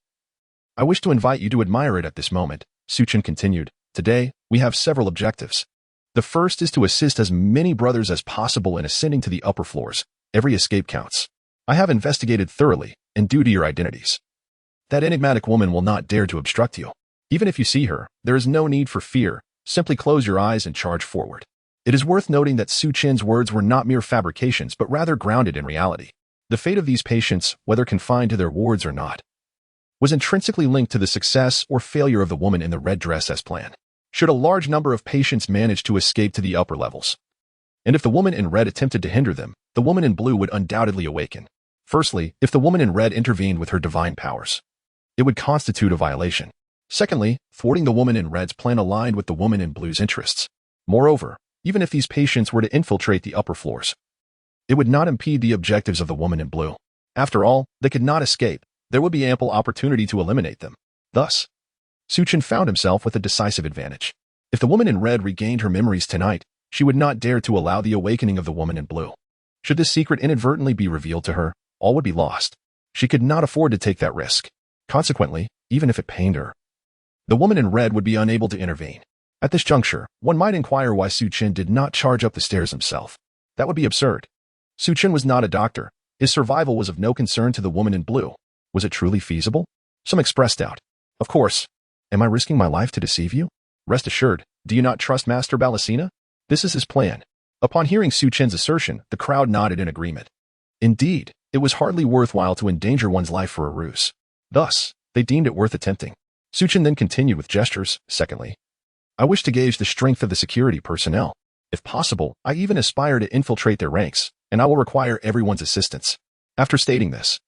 I wish to invite you to admire it at this moment, Chen continued. Today, we have several objectives. The first is to assist as many brothers as possible in ascending to the upper floors. Every escape counts. I have investigated thoroughly, and due to your identities, that enigmatic woman will not dare to obstruct you. Even if you see her, there is no need for fear. Simply close your eyes and charge forward. It is worth noting that Chen's words were not mere fabrications but rather grounded in reality. The fate of these patients, whether confined to their wards or not, was intrinsically linked to the success or failure of the woman in the red dress as planned. Should a large number of patients manage to escape to the upper levels, and if the woman in red attempted to hinder them, the woman in blue would undoubtedly awaken. Firstly, if the woman in red intervened with her divine powers, it would constitute a violation. Secondly, thwarting the woman in red's plan aligned with the woman in blue's interests. Moreover, even if these patients were to infiltrate the upper floors, it would not impede the objectives of the woman in blue. After all, they could not escape. There would be ample opportunity to eliminate them. Thus, Chen found himself with a decisive advantage. If the woman in red regained her memories tonight, she would not dare to allow the awakening of the woman in blue. Should this secret inadvertently be revealed to her, all would be lost. She could not afford to take that risk. Consequently, even if it pained her, the woman in red would be unable to intervene. At this juncture, one might inquire why Chen did not charge up the stairs himself. That would be absurd. Chen was not a doctor. His survival was of no concern to the woman in blue. Was it truly feasible? Some expressed doubt. Of course. Am I risking my life to deceive you? Rest assured, do you not trust Master Ballacina? This is his plan. Upon hearing Chen's assertion, the crowd nodded in agreement. Indeed, it was hardly worthwhile to endanger one's life for a ruse. Thus, they deemed it worth attempting. Chen then continued with gestures. Secondly, I wish to gauge the strength of the security personnel. If possible, I even aspire to infiltrate their ranks, and I will require everyone's assistance. After stating this,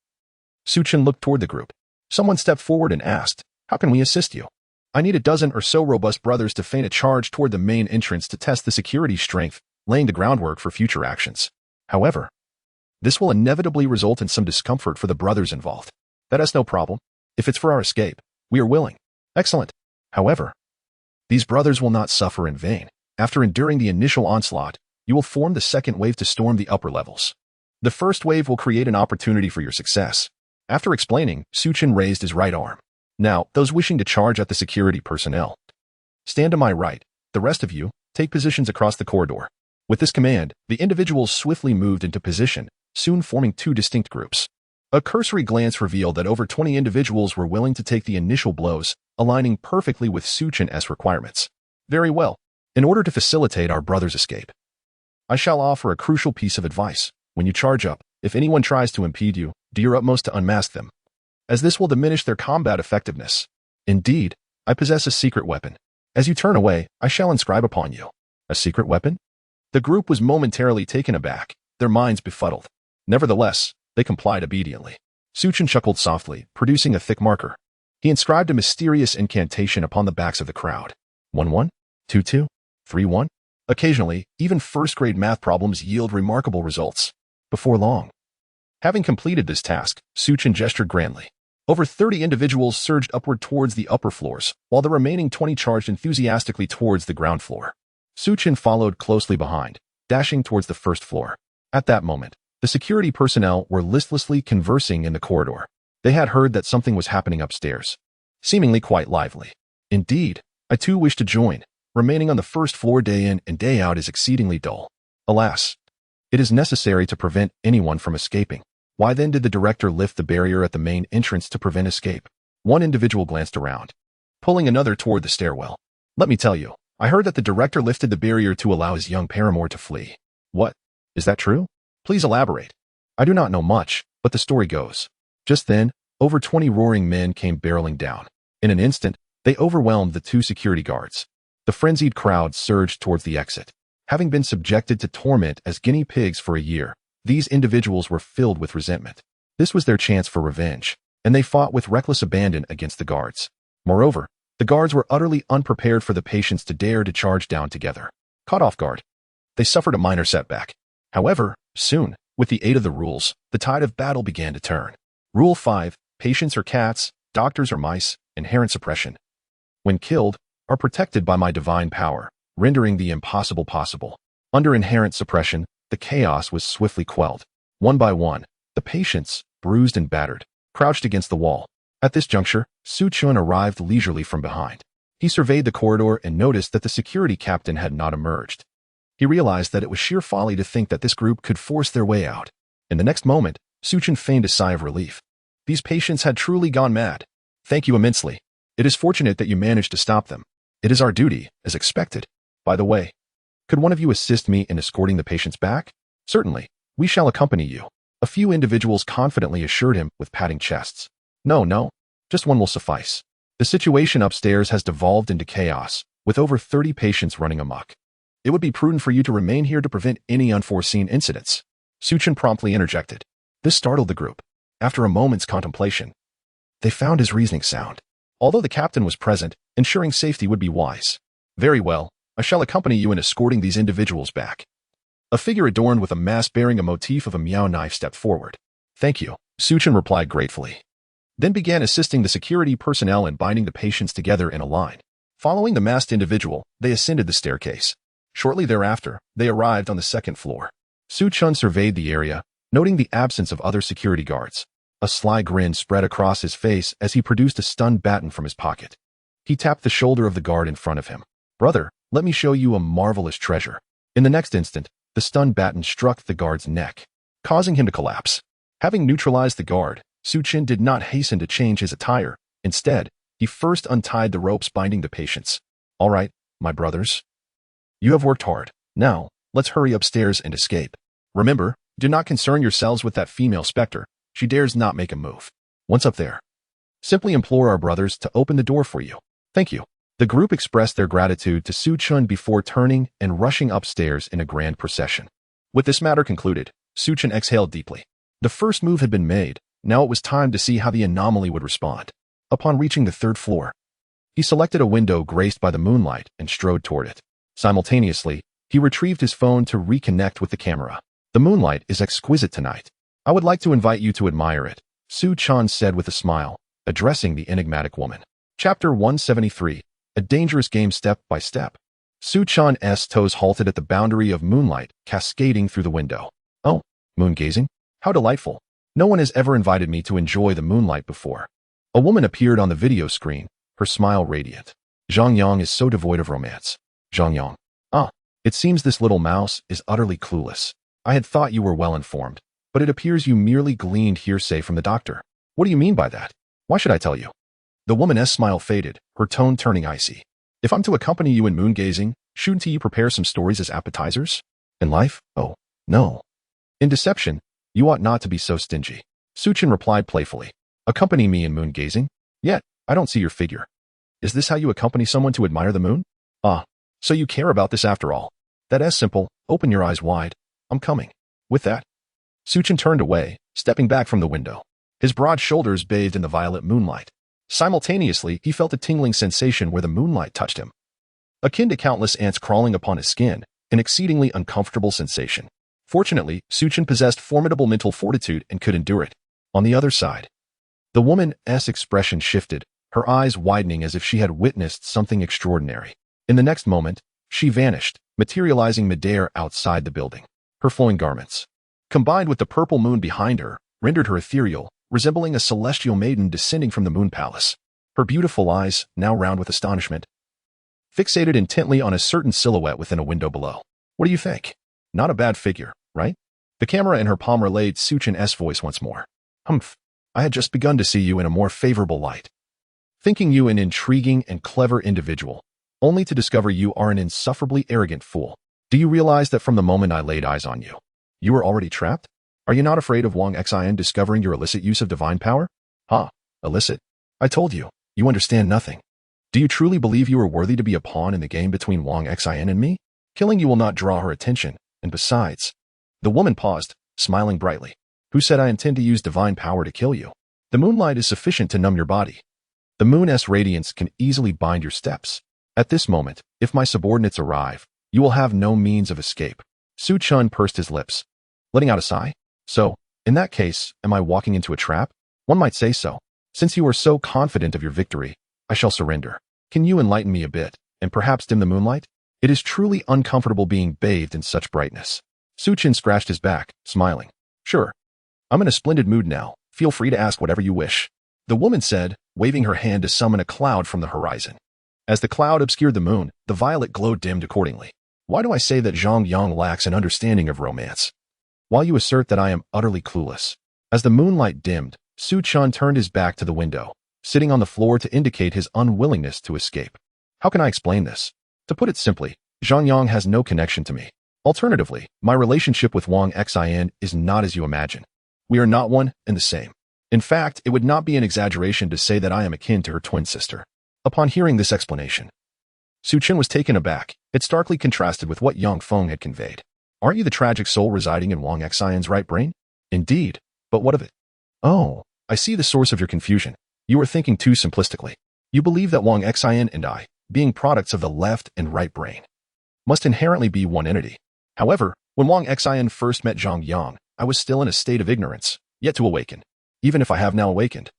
Chen looked toward the group. Someone stepped forward and asked, how can we assist you? I need a dozen or so robust brothers to feint a charge toward the main entrance to test the security strength, laying the groundwork for future actions. However, this will inevitably result in some discomfort for the brothers involved. That is no problem. If it's for our escape, we are willing. Excellent. However, these brothers will not suffer in vain. After enduring the initial onslaught, you will form the second wave to storm the upper levels. The first wave will create an opportunity for your success. After explaining, Chen raised his right arm. Now, those wishing to charge at the security personnel, stand to my right. The rest of you, take positions across the corridor. With this command, the individuals swiftly moved into position, soon forming two distinct groups. A cursory glance revealed that over 20 individuals were willing to take the initial blows, aligning perfectly with Chen's requirements. Very well. In order to facilitate our brother's escape, I shall offer a crucial piece of advice. When you charge up, if anyone tries to impede you, do your utmost to unmask them, as this will diminish their combat effectiveness. Indeed, I possess a secret weapon. As you turn away, I shall inscribe upon you. A secret weapon? The group was momentarily taken aback, their minds befuddled. Nevertheless, they complied obediently. Chen chuckled softly, producing a thick marker. He inscribed a mysterious incantation upon the backs of the crowd. 1-1, 2-2, 3-1. Occasionally, even first-grade math problems yield remarkable results. Before long. Having completed this task, Chen gestured grandly. Over 30 individuals surged upward towards the upper floors, while the remaining 20 charged enthusiastically towards the ground floor. Chen followed closely behind, dashing towards the first floor. At that moment, the security personnel were listlessly conversing in the corridor. They had heard that something was happening upstairs, seemingly quite lively. Indeed, I too wish to join. Remaining on the first floor day in and day out is exceedingly dull. Alas, it is necessary to prevent anyone from escaping. Why then did the director lift the barrier at the main entrance to prevent escape? One individual glanced around, pulling another toward the stairwell. Let me tell you, I heard that the director lifted the barrier to allow his young paramour to flee. What? Is that true? Please elaborate. I do not know much, but the story goes. Just then, over 20 roaring men came barreling down. In an instant, they overwhelmed the 2 security guards. The frenzied crowd surged towards the exit. Having been subjected to torment as guinea pigs for a year, these individuals were filled with resentment. This was their chance for revenge, and they fought with reckless abandon against the guards. Moreover, the guards were utterly unprepared for the patients to dare to charge down together. Caught off guard, they suffered a minor setback. However, soon, with the aid of the rules, the tide of battle began to turn. Rule 5, patients are cats, doctors are mice, inherent suppression. When killed, are protected by my divine power, rendering the impossible possible. Under inherent suppression, the chaos was swiftly quelled. One by one, the patients, bruised and battered, crouched against the wall. At this juncture, Chen arrived leisurely from behind. He surveyed the corridor and noticed that the security captain had not emerged. He realized that it was sheer folly to think that this group could force their way out. In the next moment, Chen feigned a sigh of relief. These patients had truly gone mad. Thank you immensely. It is fortunate that you managed to stop them. It is our duty, as expected. By the way, could one of you assist me in escorting the patients back? Certainly, we shall accompany you. A few individuals confidently assured him with patting chests. No, just one will suffice. The situation upstairs has devolved into chaos, with over 30 patients running amok. It would be prudent for you to remain here to prevent any unforeseen incidents. Chen promptly interjected. This startled the group. After a moment's contemplation, they found his reasoning sound. Although the captain was present, ensuring safety would be wise. Very well, I shall accompany you in escorting these individuals back. A figure adorned with a mask bearing a motif of a meow knife stepped forward. Thank you, Chen replied gratefully. Then began assisting the security personnel in binding the patients together in a line. Following the masked individual, they ascended the staircase. Shortly thereafter, they arrived on the second floor. Chen surveyed the area, noting the absence of other security guards. A sly grin spread across his face as he produced a stun baton from his pocket. He tapped the shoulder of the guard in front of him. Brother, let me show you a marvelous treasure. In the next instant, the stun baton struck the guard's neck, causing him to collapse. Having neutralized the guard, Chen did not hasten to change his attire. Instead, he first untied the ropes binding the patients. All right, my brothers. You have worked hard. Now, let's hurry upstairs and escape. Remember, do not concern yourselves with that female specter. She dares not make a move. Once up there, simply implore our brothers to open the door for you. Thank you. The group expressed their gratitude to Chen before turning and rushing upstairs in a grand procession. With this matter concluded, Chen exhaled deeply. The first move had been made. Now it was time to see how the anomaly would respond. Upon reaching the third floor, he selected a window graced by the moonlight and strode toward it. Simultaneously, he retrieved his phone to reconnect with the camera. The moonlight is exquisite tonight. I would like to invite you to admire it, Chen said with a smile, addressing the enigmatic woman. Chapter 173, A Dangerous Game Step by Step. Chen's toes halted at the boundary of moonlight cascading through the window. Oh, moon gazing? How delightful. No one has ever invited me to enjoy the moonlight before. A woman appeared on the video screen, her smile radiant. Zhang Yang is so devoid of romance. Zhang Yang. Ah, it seems this little mouse is utterly clueless. I had thought you were well informed, but it appears you merely gleaned hearsay from the doctor. What do you mean by that? Why should I tell you? The woman's smile faded, her tone turning icy. If I'm to accompany you in moon gazing, shouldn't you prepare some stories as appetizers? In life? Oh, no. In deception, you ought not to be so stingy. Chen replied playfully. Accompany me in moon gazing? Yet, I don't see your figure. Is this how you accompany someone to admire the moon? Ah, so you care about this after all. That is simple. Open your eyes wide. I'm coming. With that, Chen turned away, stepping back from the window. His broad shoulders bathed in the violet moonlight. Simultaneously, he felt a tingling sensation where the moonlight touched him. Akin to countless ants crawling upon his skin, an exceedingly uncomfortable sensation. Fortunately, Chen possessed formidable mental fortitude and could endure it. On the other side, the woman's expression shifted, her eyes widening as if she had witnessed something extraordinary. In the next moment, she vanished, materializing midair outside the building. Her flowing garments, combined with the purple moon behind her, rendered her ethereal, resembling a celestial maiden descending from the moon palace. Her beautiful eyes, now round with astonishment, fixated intently on a certain silhouette within a window below. What do you think? Not a bad figure, right? The camera in her palm relayed Chen's voice once more. Humph, I had just begun to see you in a more favorable light, thinking you an intriguing and clever individual, only to discover you are an insufferably arrogant fool. Do you realize that from the moment I laid eyes on you, you were already trapped? Are you not afraid of Wang Xin discovering your illicit use of divine power? Ha, illicit. I told you, you understand nothing. Do you truly believe you are worthy to be a pawn in the game between Wang Xin and me? Killing you will not draw her attention, and besides, the woman paused, smiling brightly. Who said I intend to use divine power to kill you? The moonlight is sufficient to numb your body. The moon's radiance can easily bind your steps. At this moment, if my subordinates arrive, you will have no means of escape. Chen pursed his lips, letting out a sigh. So, in that case, am I walking into a trap? One might say so. Since you are so confident of your victory, I shall surrender. Can you enlighten me a bit, and perhaps dim the moonlight? It is truly uncomfortable being bathed in such brightness. Chen scratched his back, smiling. Sure. I'm in a splendid mood now. Feel free to ask whatever you wish. The woman said, waving her hand to summon a cloud from the horizon. As the cloud obscured the moon, the violet glow dimmed accordingly. Why do I say that Zhang Yang lacks an understanding of romance? While you assert that I am utterly clueless. As the moonlight dimmed, Chen turned his back to the window, sitting on the floor to indicate his unwillingness to escape. How can I explain this? To put it simply, Zhang Yang has no connection to me. Alternatively, my relationship with Wang Xin is not as you imagine. We are not one and the same. In fact, it would not be an exaggeration to say that I am akin to her twin sister. Upon hearing this explanation, Chen was taken aback. It starkly contrasted with what Yang Feng had conveyed. Aren't you the tragic soul residing in Wang Xin's right brain? Indeed, but what of it? Oh, I see the source of your confusion. You are thinking too simplistically. You believe that Wang Xin and I, being products of the left and right brain, must inherently be one entity. However, when Wang Xin first met Zhang Yang, I was still in a state of ignorance, yet to awaken. Even if I have now awakened,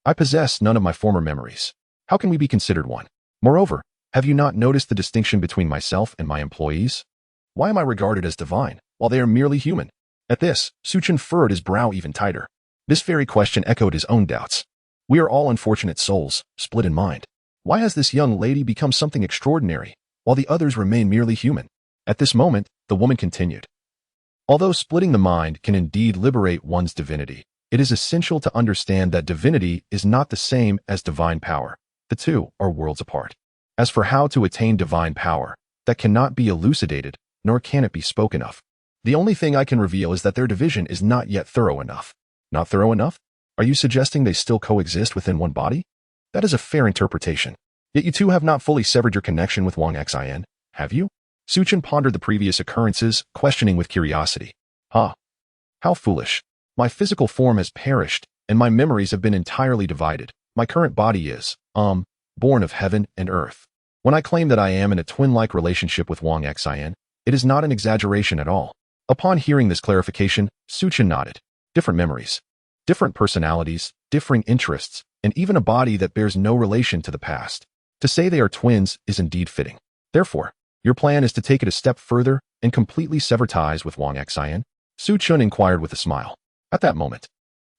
I possess none of my former memories. How can we be considered one? Moreover, have you not noticed the distinction between myself and my employees? Why am I regarded as divine, while they are merely human? At this, Chen furrowed his brow even tighter. This very question echoed his own doubts. We are all unfortunate souls, split in mind. Why has this young lady become something extraordinary, while the others remain merely human? At this moment, the woman continued. Although splitting the mind can indeed liberate one's divinity, it is essential to understand that divinity is not the same as divine power. The two are worlds apart. As for how to attain divine power, that cannot be elucidated, nor can it be spoken of. The only thing I can reveal is that their division is not yet thorough enough. Not thorough enough? Are you suggesting they still coexist within one body? That is a fair interpretation. Yet you two have not fully severed your connection with Wang Xin, have you? Chen pondered the previous occurrences, questioning with curiosity. How foolish. My physical form has perished, and my memories have been entirely divided. My current body is, born of heaven and earth. When I claim that I am in a twin-like relationship with Wang Xin, it is not an exaggeration at all. Upon hearing this clarification, Chen nodded. Different memories, different personalities, differing interests, and even a body that bears no relation to the past. To say they are twins is indeed fitting. Therefore, your plan is to take it a step further and completely sever ties with Wang Xin? Chen inquired with a smile. At that moment,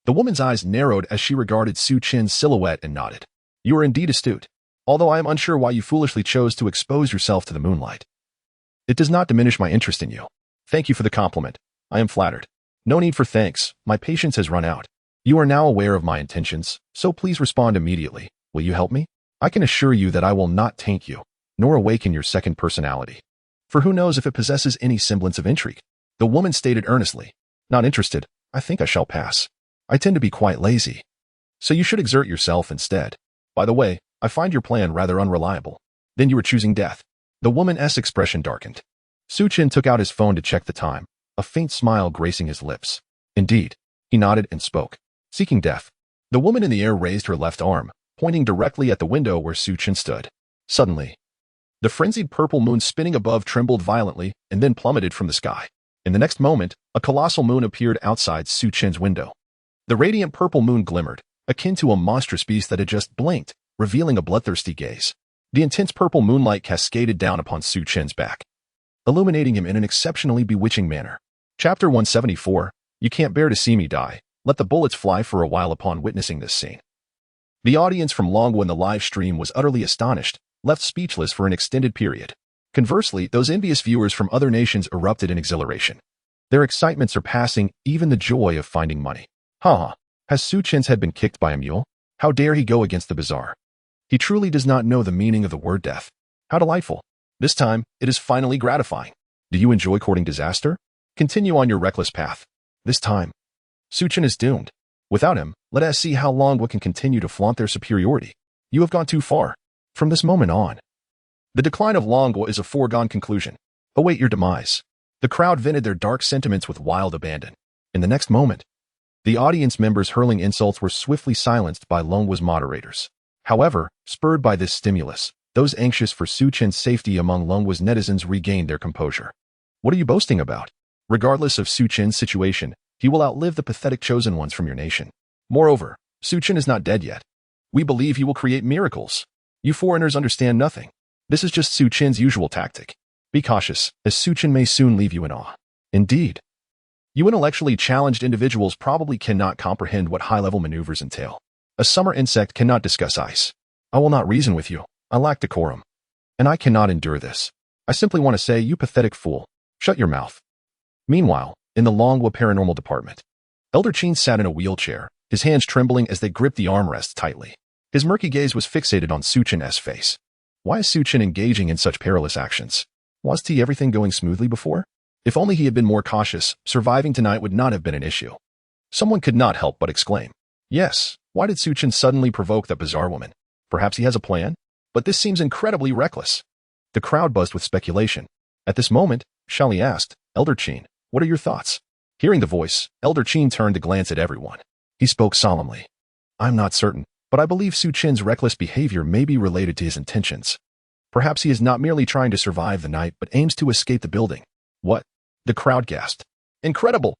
the woman's eyes narrowed as she regarded Chen's silhouette and nodded. You are indeed astute, although I am unsure why you foolishly chose to expose yourself to the moonlight. It does not diminish my interest in you. Thank you for the compliment. I am flattered. No need for thanks. My patience has run out. You are now aware of my intentions, so please respond immediately. Will you help me? I can assure you that I will not taint you, nor awaken your second personality. For who knows if it possesses any semblance of intrigue? The woman stated earnestly. Not interested. I think I shall pass. I tend to be quite lazy. So you should exert yourself instead. By the way, I find your plan rather unreliable. Then you were choosing death. The woman's expression darkened. Chen took out his phone to check the time, a faint smile gracing his lips. Indeed. He nodded and spoke. Seeking death. The woman in the air raised her left arm, pointing directly at the window where Chen stood. Suddenly, the frenzied purple moon spinning above trembled violently and then plummeted from the sky. In the next moment, a colossal moon appeared outside Chen's window. The radiant purple moon glimmered, akin to a monstrous beast that had just blinked, revealing a bloodthirsty gaze. The intense purple moonlight cascaded down upon Chen's back, illuminating him in an exceptionally bewitching manner. Chapter 174, You Can't Bear to See Me Die. Let the bullets fly for a while upon witnessing this scene. The audience from Longwo in the live stream was utterly astonished, left speechless for an extended period. Conversely, those envious viewers from other nations erupted in exhilaration, their excitement surpassing even the joy of finding money. Has Chen's head been kicked by a mule? How dare he go against the bazaar? He truly does not know the meaning of the word death. How delightful. This time, it is finally gratifying. Do you enjoy courting disaster? Continue on your reckless path. This time, Chen is doomed. Without him, let us see how long we can continue to flaunt their superiority. You have gone too far. From this moment on, the decline of Longwo is a foregone conclusion. Await your demise. The crowd vented their dark sentiments with wild abandon. In the next moment, the audience members hurling insults were swiftly silenced by Longwo's moderators. However, spurred by this stimulus, those anxious for Chen's safety among Longwo's netizens regained their composure. What are you boasting about? Regardless of Chen's situation, he will outlive the pathetic chosen ones from your nation. Moreover, Chen is not dead yet. We believe he will create miracles. You foreigners understand nothing. This is just Chen's usual tactic. Be cautious, as Chen may soon leave you in awe. Indeed. You intellectually challenged individuals probably cannot comprehend what high-level maneuvers entail. A summer insect cannot discuss ice. I will not reason with you. I lack decorum. And I cannot endure this. I simply want to say, you pathetic fool. Shut your mouth. Meanwhile, in the Longwo Paranormal Department, Elder Chen sat in a wheelchair, his hands trembling as they gripped the armrest tightly. His murky gaze was fixated on Chen's face. Why is Chen engaging in such perilous actions? Was everything going smoothly before? If only he had been more cautious, surviving tonight would not have been an issue. Someone could not help but exclaim. Yes, why did Chen suddenly provoke that bizarre woman? Perhaps he has a plan? But this seems incredibly reckless. The crowd buzzed with speculation. At this moment, Shali asked, Elder Chen, what are your thoughts? Hearing the voice, Elder Chen turned to glance at everyone. He spoke solemnly. I'm not certain, but I believe Chen's reckless behavior may be related to his intentions. Perhaps he is not merely trying to survive the night but aims to escape the building. What? The crowd gasped. Incredible!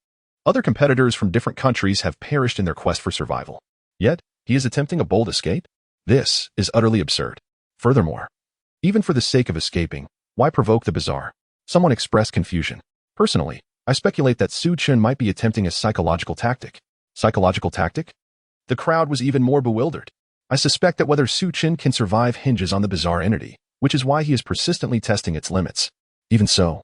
Other competitors from different countries have perished in their quest for survival. Yet, he is attempting a bold escape? This is utterly absurd. Furthermore, even for the sake of escaping, why provoke the bizarre? Someone expressed confusion. Personally, I speculate that Chen might be attempting a psychological tactic. Psychological tactic? The crowd was even more bewildered. I suspect that whether Chen can survive hinges on the bizarre entity, which is why he is persistently testing its limits. Even so,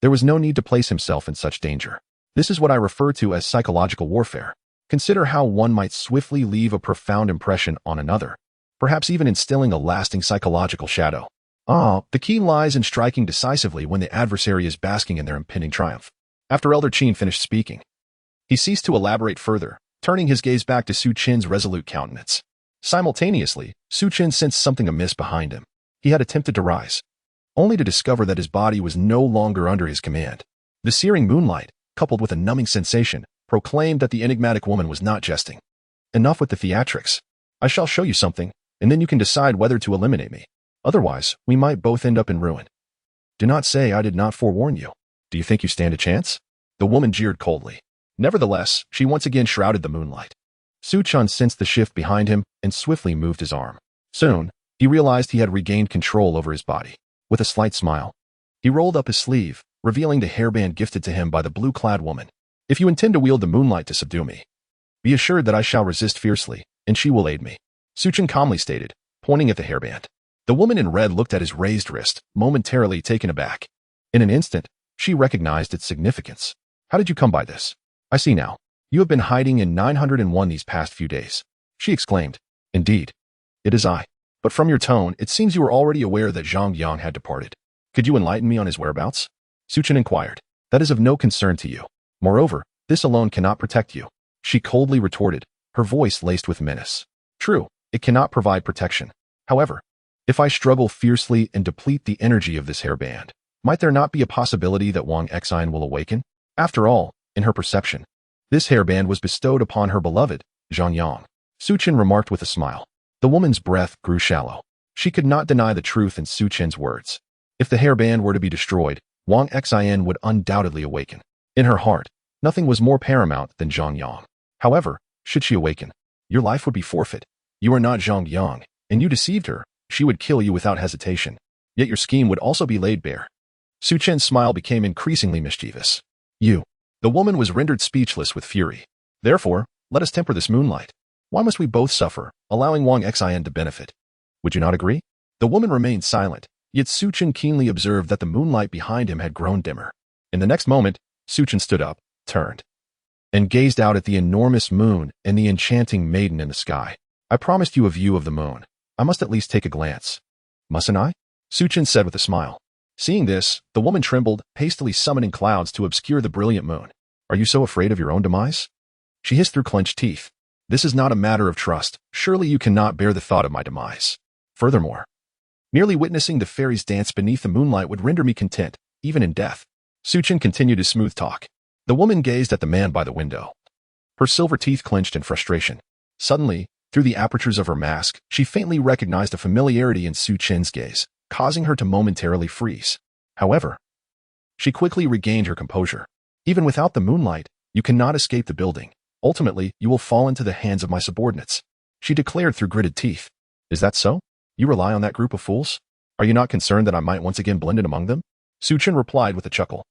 there was no need to place himself in such danger. This is what I refer to as psychological warfare. Consider how one might swiftly leave a profound impression on another, perhaps even instilling a lasting psychological shadow. The key lies in striking decisively when the adversary is basking in their impending triumph. After Elder Chen finished speaking, he ceased to elaborate further, turning his gaze back to Chen's resolute countenance. Simultaneously, Chen sensed something amiss behind him. He had attempted to rise, only to discover that his body was no longer under his command. The searing moonlight, coupled with a numbing sensation, proclaimed that the enigmatic woman was not jesting. Enough with the theatrics. I shall show you something, and then you can decide whether to eliminate me. Otherwise, we might both end up in ruin. Do not say I did not forewarn you. Do you think you stand a chance? The woman jeered coldly. Nevertheless, she once again shrouded the moonlight. Chen sensed the shift behind him and swiftly moved his arm. Soon, he realized he had regained control over his body. With a slight smile, he rolled up his sleeve, revealing the hairband gifted to him by the blue-clad woman. If you intend to wield the moonlight to subdue me, be assured that I shall resist fiercely, and she will aid me. Chen calmly stated, pointing at the hairband. The woman in red looked at his raised wrist, momentarily taken aback. In an instant, she recognized its significance. How did you come by this? I see now. You have been hiding in 901 these past few days. She exclaimed. Indeed. It is I. But from your tone, it seems you were already aware that Zhang Yang had departed. Could you enlighten me on his whereabouts? Chen inquired. That is of no concern to you. Moreover, This alone cannot protect you, she coldly retorted, her voice laced with menace. True, it cannot provide protection. However, if I struggle fiercely and deplete the energy of this hairband, might there not be a possibility that Wang Exine will awaken? After all, in her perception, this hairband was bestowed upon her beloved, Zhang Yang. Su Chen remarked with a smile. The woman's breath grew shallow. She could not deny the truth in Su Chen's words. If the hairband were to be destroyed, Wang Exine would undoubtedly awaken. In her heart, nothing was more paramount than Zhang Yang. However, should she awaken, your life would be forfeit. You are not Zhang Yang, and you deceived her. She would kill you without hesitation. Yet your scheme would also be laid bare. Su Chen's smile became increasingly mischievous. You. The woman was rendered speechless with fury. Therefore, let us temper this moonlight. Why must we both suffer, allowing Wang Exine to benefit? Would you not agree? The woman remained silent, yet Su Chen keenly observed that the moonlight behind him had grown dimmer. In the next moment, Su Chen stood up, turned, and gazed out at the enormous moon and the enchanting maiden in the sky. I promised you a view of the moon. I must at least take a glance. Mustn't I? Su Chen said with a smile. Seeing this, the woman trembled, hastily summoning clouds to obscure the brilliant moon. Are you so afraid of your own demise? She hissed through clenched teeth. This is not a matter of trust. Surely you cannot bear the thought of my demise. Furthermore, merely witnessing the fairies dance beneath the moonlight would render me content, even in death. Su Chen continued his smooth talk. The woman gazed at the man by the window. Her silver teeth clenched in frustration. Suddenly, through the apertures of her mask, she faintly recognized a familiarity in Su Chen's gaze, causing her to momentarily freeze. However, she quickly regained her composure. Even without the moonlight, you cannot escape the building. Ultimately, you will fall into the hands of my subordinates. She declared through gritted teeth. Is that so? You rely on that group of fools? Are you not concerned that I might once again blend in among them? Su Chen replied with a chuckle.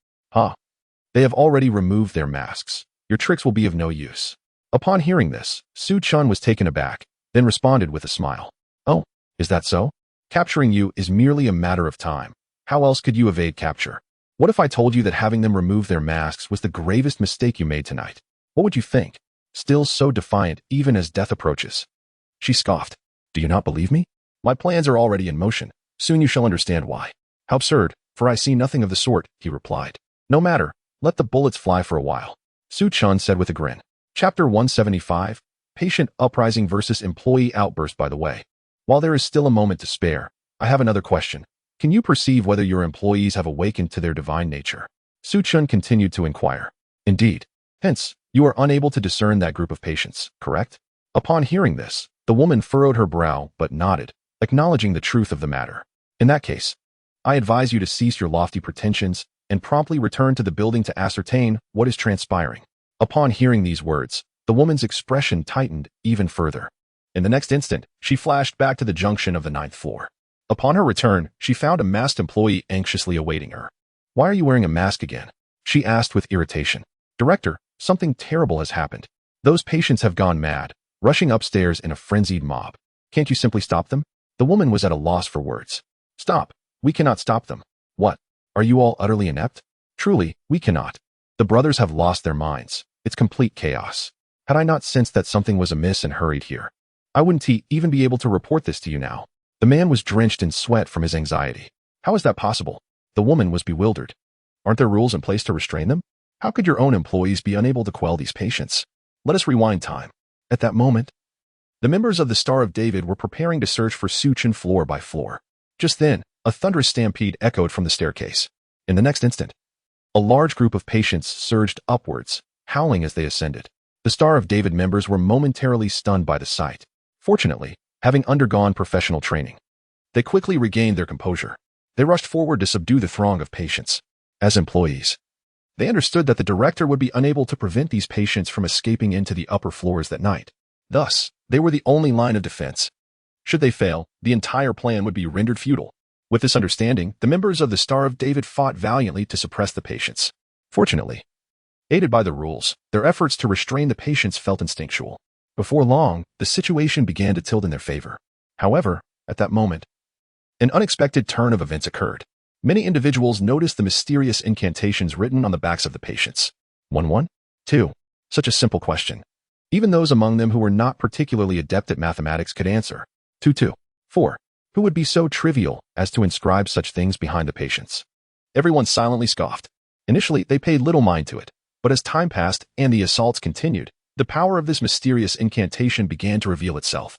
They have already removed their masks. Your tricks will be of no use. Upon hearing this, Su Chen was taken aback, then responded with a smile. Oh, is that so? Capturing you is merely a matter of time. How else could you evade capture? What if I told you that having them remove their masks was the gravest mistake you made tonight? What would you think? Still so defiant even as death approaches. She scoffed. Do you not believe me? My plans are already in motion. Soon you shall understand why. How absurd, for I see nothing of the sort, he replied. No matter, let the bullets fly for a while. Su Chen said with a grin. Chapter 175, Patient Uprising versus Employee Outburst. By the way, while there is still a moment to spare, I have another question. Can you perceive whether your employees have awakened to their divine nature? Su Chen continued to inquire. Indeed. Hence, you are unable to discern that group of patients, correct? Upon hearing this, the woman furrowed her brow but nodded, acknowledging the truth of the matter. In that case, I advise you to cease your lofty pretensions and promptly return to the building to ascertain what is transpiring. Upon hearing these words, the woman's expression tightened even further. In the next instant, she flashed back to the junction of the 9th floor. Upon her return, she found a masked employee anxiously awaiting her. Why are you wearing a mask again? She asked with irritation. Director, something terrible has happened. Those patients have gone mad, rushing upstairs in a frenzied mob. Can't you simply stop them? The woman was at a loss for words. Stop. We cannot stop them. What? Are you all utterly inept? Truly, we cannot. The brothers have lost their minds. It's complete chaos. Had I not sensed that something was amiss and hurried here, I wouldn't even be able to report this to you now. The man was drenched in sweat from his anxiety. How is that possible? The woman was bewildered. Aren't there rules in place to restrain them? How could your own employees be unable to quell these patients? Let us rewind time. At that moment, the members of the Star of David were preparing to search for Su Chen floor by floor. Just then, a thunderous stampede echoed from the staircase. In the next instant, a large group of patients surged upwards, howling as they ascended. The Star of David members were momentarily stunned by the sight. Fortunately, having undergone professional training, they quickly regained their composure. They rushed forward to subdue the throng of patients. As employees, they understood that the director would be unable to prevent these patients from escaping into the upper floors that night. Thus, they were the only line of defense. Should they fail, the entire plan would be rendered futile. With this understanding, the members of the Star of David fought valiantly to suppress the patients. Fortunately, aided by the rules, their efforts to restrain the patients felt instinctual. Before long, the situation began to tilt in their favor. However, at that moment, an unexpected turn of events occurred. Many individuals noticed the mysterious incantations written on the backs of the patients. 1-1? 2. Such a simple question. Even those among them who were not particularly adept at mathematics could answer. 2-2. 4. Who would be so trivial as to inscribe such things behind the patients? Everyone silently scoffed. Initially, they paid little mind to it, But as time passed and the assaults continued, the power of this mysterious incantation began to reveal itself.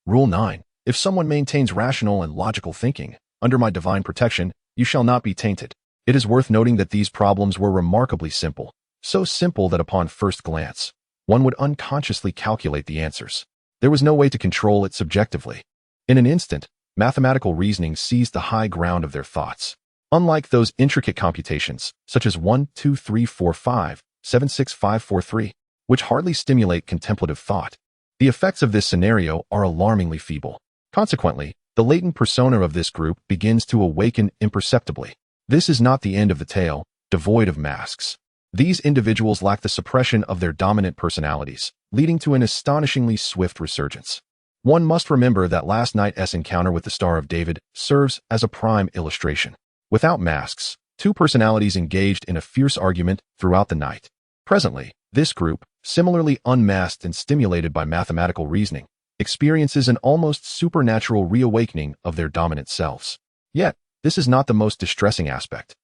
Rule 9. If someone maintains rational and logical thinking, under my divine protection, you shall not be tainted. It is worth noting that these problems were remarkably simple, so simple that upon first glance, one would unconsciously calculate the answers. There was no way to control it subjectively. In an instant, mathematical reasoning seized the high ground of their thoughts. Unlike those intricate computations, such as 1, 2, 3, 4, 5, 7, 6, 5, 4, 3, which hardly stimulate contemplative thought, the effects of this scenario are alarmingly feeble. Consequently, the latent persona of this group begins to awaken imperceptibly. This is not the end of the tale, devoid of masks. These individuals lack the suppression of their dominant personalities, leading to an astonishingly swift resurgence. One must remember that last night's encounter with the Star of David serves as a prime illustration. Without masks, two personalities engaged in a fierce argument throughout the night. Presently, this group, similarly unmasked and stimulated by mathematical reasoning, experiences an almost supernatural reawakening of their dominant selves. Yet, this is not the most distressing aspect.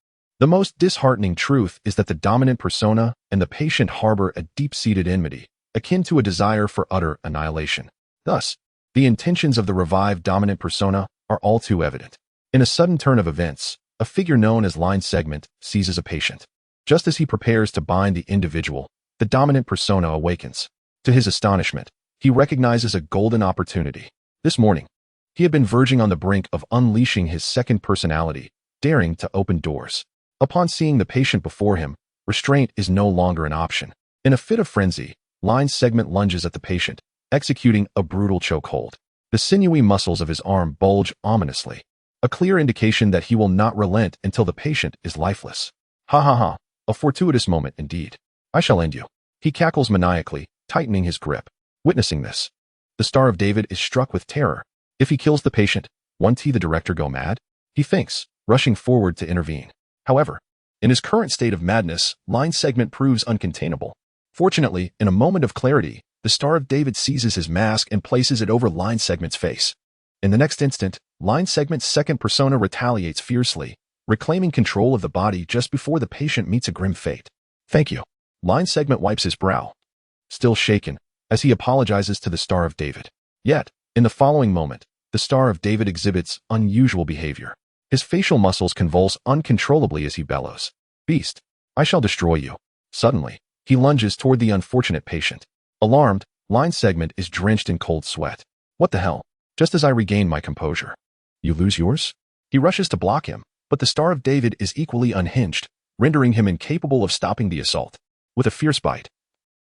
The most disheartening truth is that the dominant persona and the patient harbor a deep-seated enmity, akin to a desire for utter annihilation. Thus, the intentions of the revived dominant persona are all too evident. In a sudden turn of events, a figure known as line segment seizes a patient. Just as he prepares to bind the individual, the dominant persona awakens. To his astonishment, he recognizes a golden opportunity. This morning, he had been verging on the brink of unleashing his second personality, daring to open doors. Upon seeing the patient before him, restraint is no longer an option. In a fit of frenzy, line segment lunges at the patient, executing a brutal chokehold. The sinewy muscles of his arm bulge ominously, a clear indication that he will not relent until the patient is lifeless. Ha ha ha, a fortuitous moment indeed. I shall end you. He cackles maniacally, tightening his grip. Witnessing this, the Star of David is struck with terror. If he kills the patient, won't the director go mad? He thinks, rushing forward to intervene. However, in his current state of madness, line segment proves uncontainable. Fortunately, in a moment of clarity, the Star of David seizes his mask and places it over line segment's face. In the next instant, line segment's second persona retaliates fiercely, reclaiming control of the body just before the patient meets a grim fate. Thank you. Line segment wipes his brow, still shaken, as he apologizes to the Star of David. Yet, in the following moment, the Star of David exhibits unusual behavior. His facial muscles convulse uncontrollably as he bellows. Beast, I shall destroy you. Suddenly, he lunges toward the unfortunate patient. Alarmed, line segment is drenched in cold sweat. What the hell? Just as I regain my composure. You lose yours? He rushes to block him, but the Star of David is equally unhinged, rendering him incapable of stopping the assault. With a fierce bite,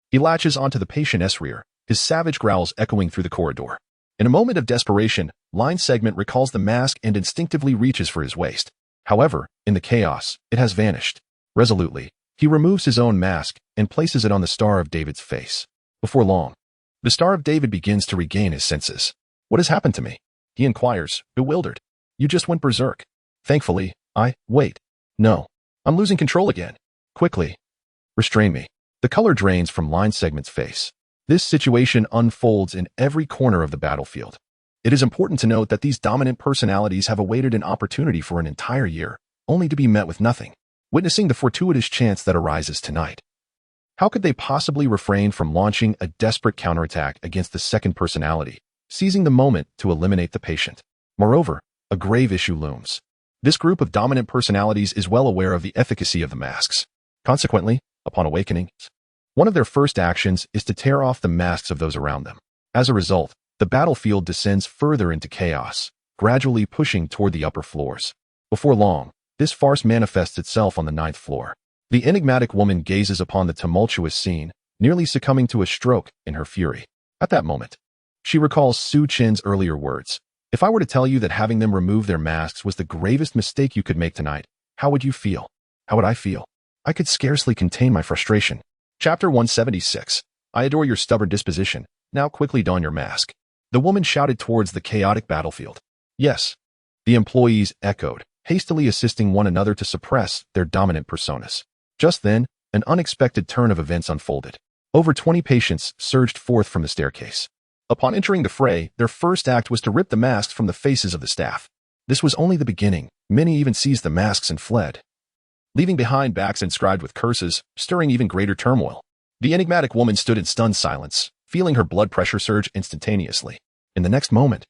he latches onto the patient's rear, his savage growls echoing through the corridor. In a moment of desperation, line segment recalls the mask and instinctively reaches for his waist. However, in the chaos, it has vanished. Resolutely, he removes his own mask and places it on the Star of David's face. Before long, the Star of David begins to regain his senses. What has happened to me? He inquires, bewildered. You just went berserk. Thankfully, wait. No. I'm losing control again. Quickly. Restrain me. The color drains from line segment's face. This situation unfolds in every corner of the battlefield. It is important to note that these dominant personalities have awaited an opportunity for an entire year, only to be met with nothing. Witnessing the fortuitous chance that arises tonight, how could they possibly refrain from launching a desperate counterattack against the second personality, seizing the moment to eliminate the patient? Moreover, a grave issue looms. This group of dominant personalities is well aware of the efficacy of the masks. Consequently, upon awakening, one of their first actions is to tear off the masks of those around them. As a result, the battlefield descends further into chaos, gradually pushing toward the upper floors. Before long, this farce manifests itself on the 9th floor. The enigmatic woman gazes upon the tumultuous scene, nearly succumbing to a stroke in her fury. At that moment, she recalls Su Chen's earlier words. If I were to tell you that having them remove their masks was the gravest mistake you could make tonight, how would you feel? How would I feel? I could scarcely contain my frustration. Chapter 176. I adore your stubborn disposition. Now quickly don your mask. The woman shouted towards the chaotic battlefield. Yes. The employees echoed, hastily assisting one another to suppress their dominant personas. Just then, an unexpected turn of events unfolded. Over 20 patients surged forth from the staircase. Upon entering the fray, their first act was to rip the masks from the faces of the staff. This was only the beginning. Many even seized the masks and fled. leaving behind backs inscribed with curses, stirring even greater turmoil. The enigmatic woman stood in stunned silence, feeling her blood pressure surge instantaneously. In the next moment,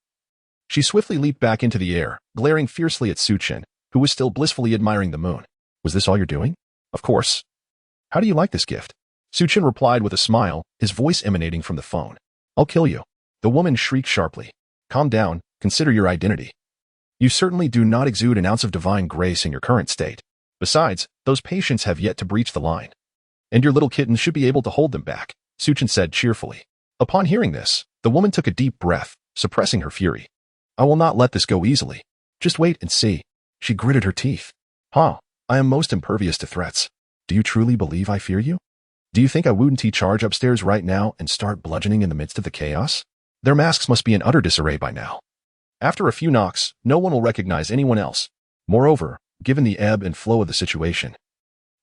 she swiftly leaped back into the air, glaring fiercely at Chen, who was still blissfully admiring the moon. Was this all you're doing? Of course. How do you like this gift? Chen replied with a smile, his voice emanating from the phone. I'll kill you. The woman shrieked sharply. Calm down, consider your identity. You certainly do not exude an ounce of divine grace in your current state. Besides, those patients have yet to breach the line. And your little kittens should be able to hold them back, Chen said cheerfully. Upon hearing this, the woman took a deep breath, suppressing her fury. I will not let this go easily. Just wait and see. She gritted her teeth. I am most impervious to threats. Do you truly believe I fear you? Do you think I wouldn't charge upstairs right now and start bludgeoning in the midst of the chaos? Their masks must be in utter disarray by now. After a few knocks, no one will recognize anyone else. Moreover, given the ebb and flow of the situation,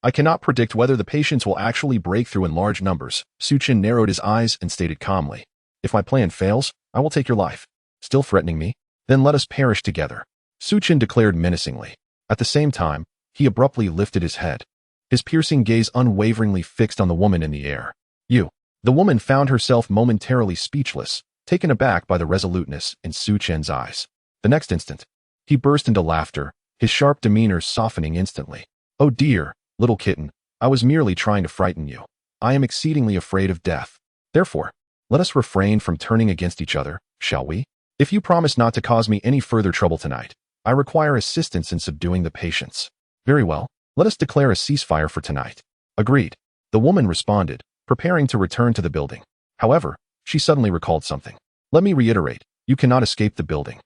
I cannot predict whether the patients will actually break through in large numbers. Chen narrowed his eyes and stated calmly, if my plan fails, I will take your life. Still threatening me? Then let us perish together. Chen declared menacingly. At the same time, he abruptly lifted his head, his piercing gaze unwaveringly fixed on the woman in the air. You. The woman found herself momentarily speechless, taken aback by the resoluteness in Chen's eyes. The next instant, he burst into laughter, his sharp demeanor softening instantly. Oh dear, little kitten, I was merely trying to frighten you. I am exceedingly afraid of death. Therefore, let us refrain from turning against each other, shall we? If you promise not to cause me any further trouble tonight, I require assistance in subduing the patients. Very well, let us declare a ceasefire for tonight. Agreed. The woman responded, preparing to return to the building. However, she suddenly recalled something. Let me reiterate, you cannot escape the building.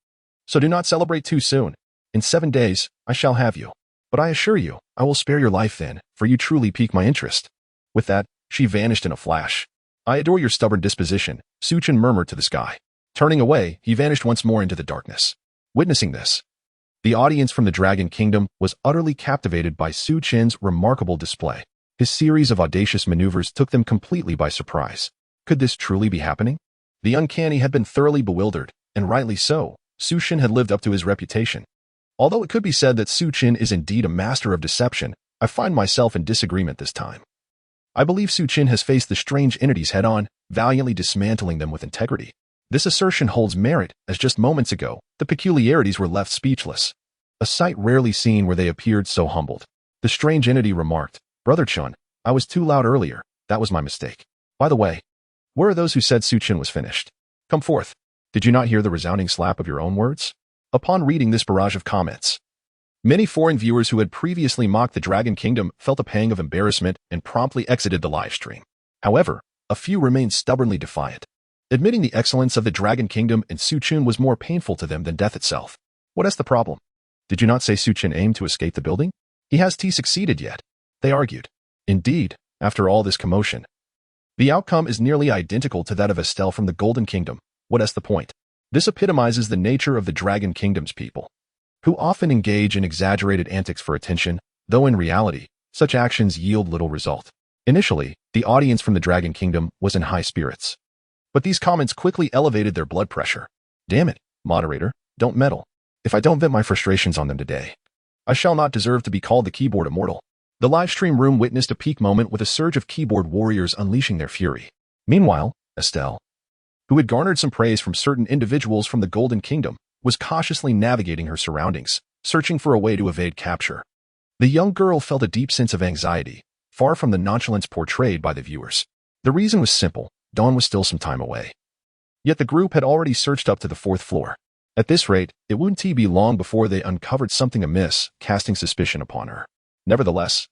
So do not celebrate too soon. In 7 days, I shall have you. But I assure you, I will spare your life then, for you truly pique my interest. With that, she vanished in a flash. I adore your stubborn disposition, Chen murmured to the sky. Turning away, he vanished once more into the darkness. Witnessing this, the audience from the Dragon Kingdom was utterly captivated by Chen's remarkable display. His series of audacious maneuvers took them completely by surprise. Could this truly be happening? The uncanny had been thoroughly bewildered, and rightly so. Chen had lived up to his reputation. Although it could be said that Chen is indeed a master of deception, I find myself in disagreement this time. I believe Chen has faced the strange entities head-on, valiantly dismantling them with integrity. This assertion holds merit, as just moments ago, the peculiarities were left speechless. A sight rarely seen where they appeared so humbled. The strange entity remarked, Brother Chen, I was too loud earlier, that was my mistake. By the way, where are those who said Chen was finished? Come forth. Did you not hear the resounding slap of your own words? Upon reading this barrage of comments, many foreign viewers who had previously mocked the Dragon Kingdom felt a pang of embarrassment and promptly exited the live stream. However, a few remained stubbornly defiant. Admitting the excellence of the Dragon Kingdom in Chen was more painful to them than death itself. What is the problem? Did you not say Chen aimed to escape the building? Has he succeeded yet? They argued. Indeed, after all this commotion, the outcome is nearly identical to that of Estelle from the Golden Kingdom. What is the point? This epitomizes the nature of the Dragon Kingdom's people, who often engage in exaggerated antics for attention, though in reality, such actions yield little result. Initially, the audience from the Dragon Kingdom was in high spirits. But these comments quickly elevated their blood pressure. Damn it, moderator, don't meddle. If I don't vent my frustrations on them today, I shall not deserve to be called the keyboard immortal. The livestream room witnessed a peak moment with a surge of keyboard warriors unleashing their fury. Meanwhile, Estelle, who had garnered some praise from certain individuals from the Golden Kingdom, was cautiously navigating her surroundings, searching for a way to evade capture. The young girl felt a deep sense of anxiety, far from the nonchalance portrayed by the viewers. The reason was simple. Dawn was still some time away. Yet the group had already searched up to the 4th floor. At this rate, it wouldn't be long before they uncovered something amiss, casting suspicion upon her. Nevertheless,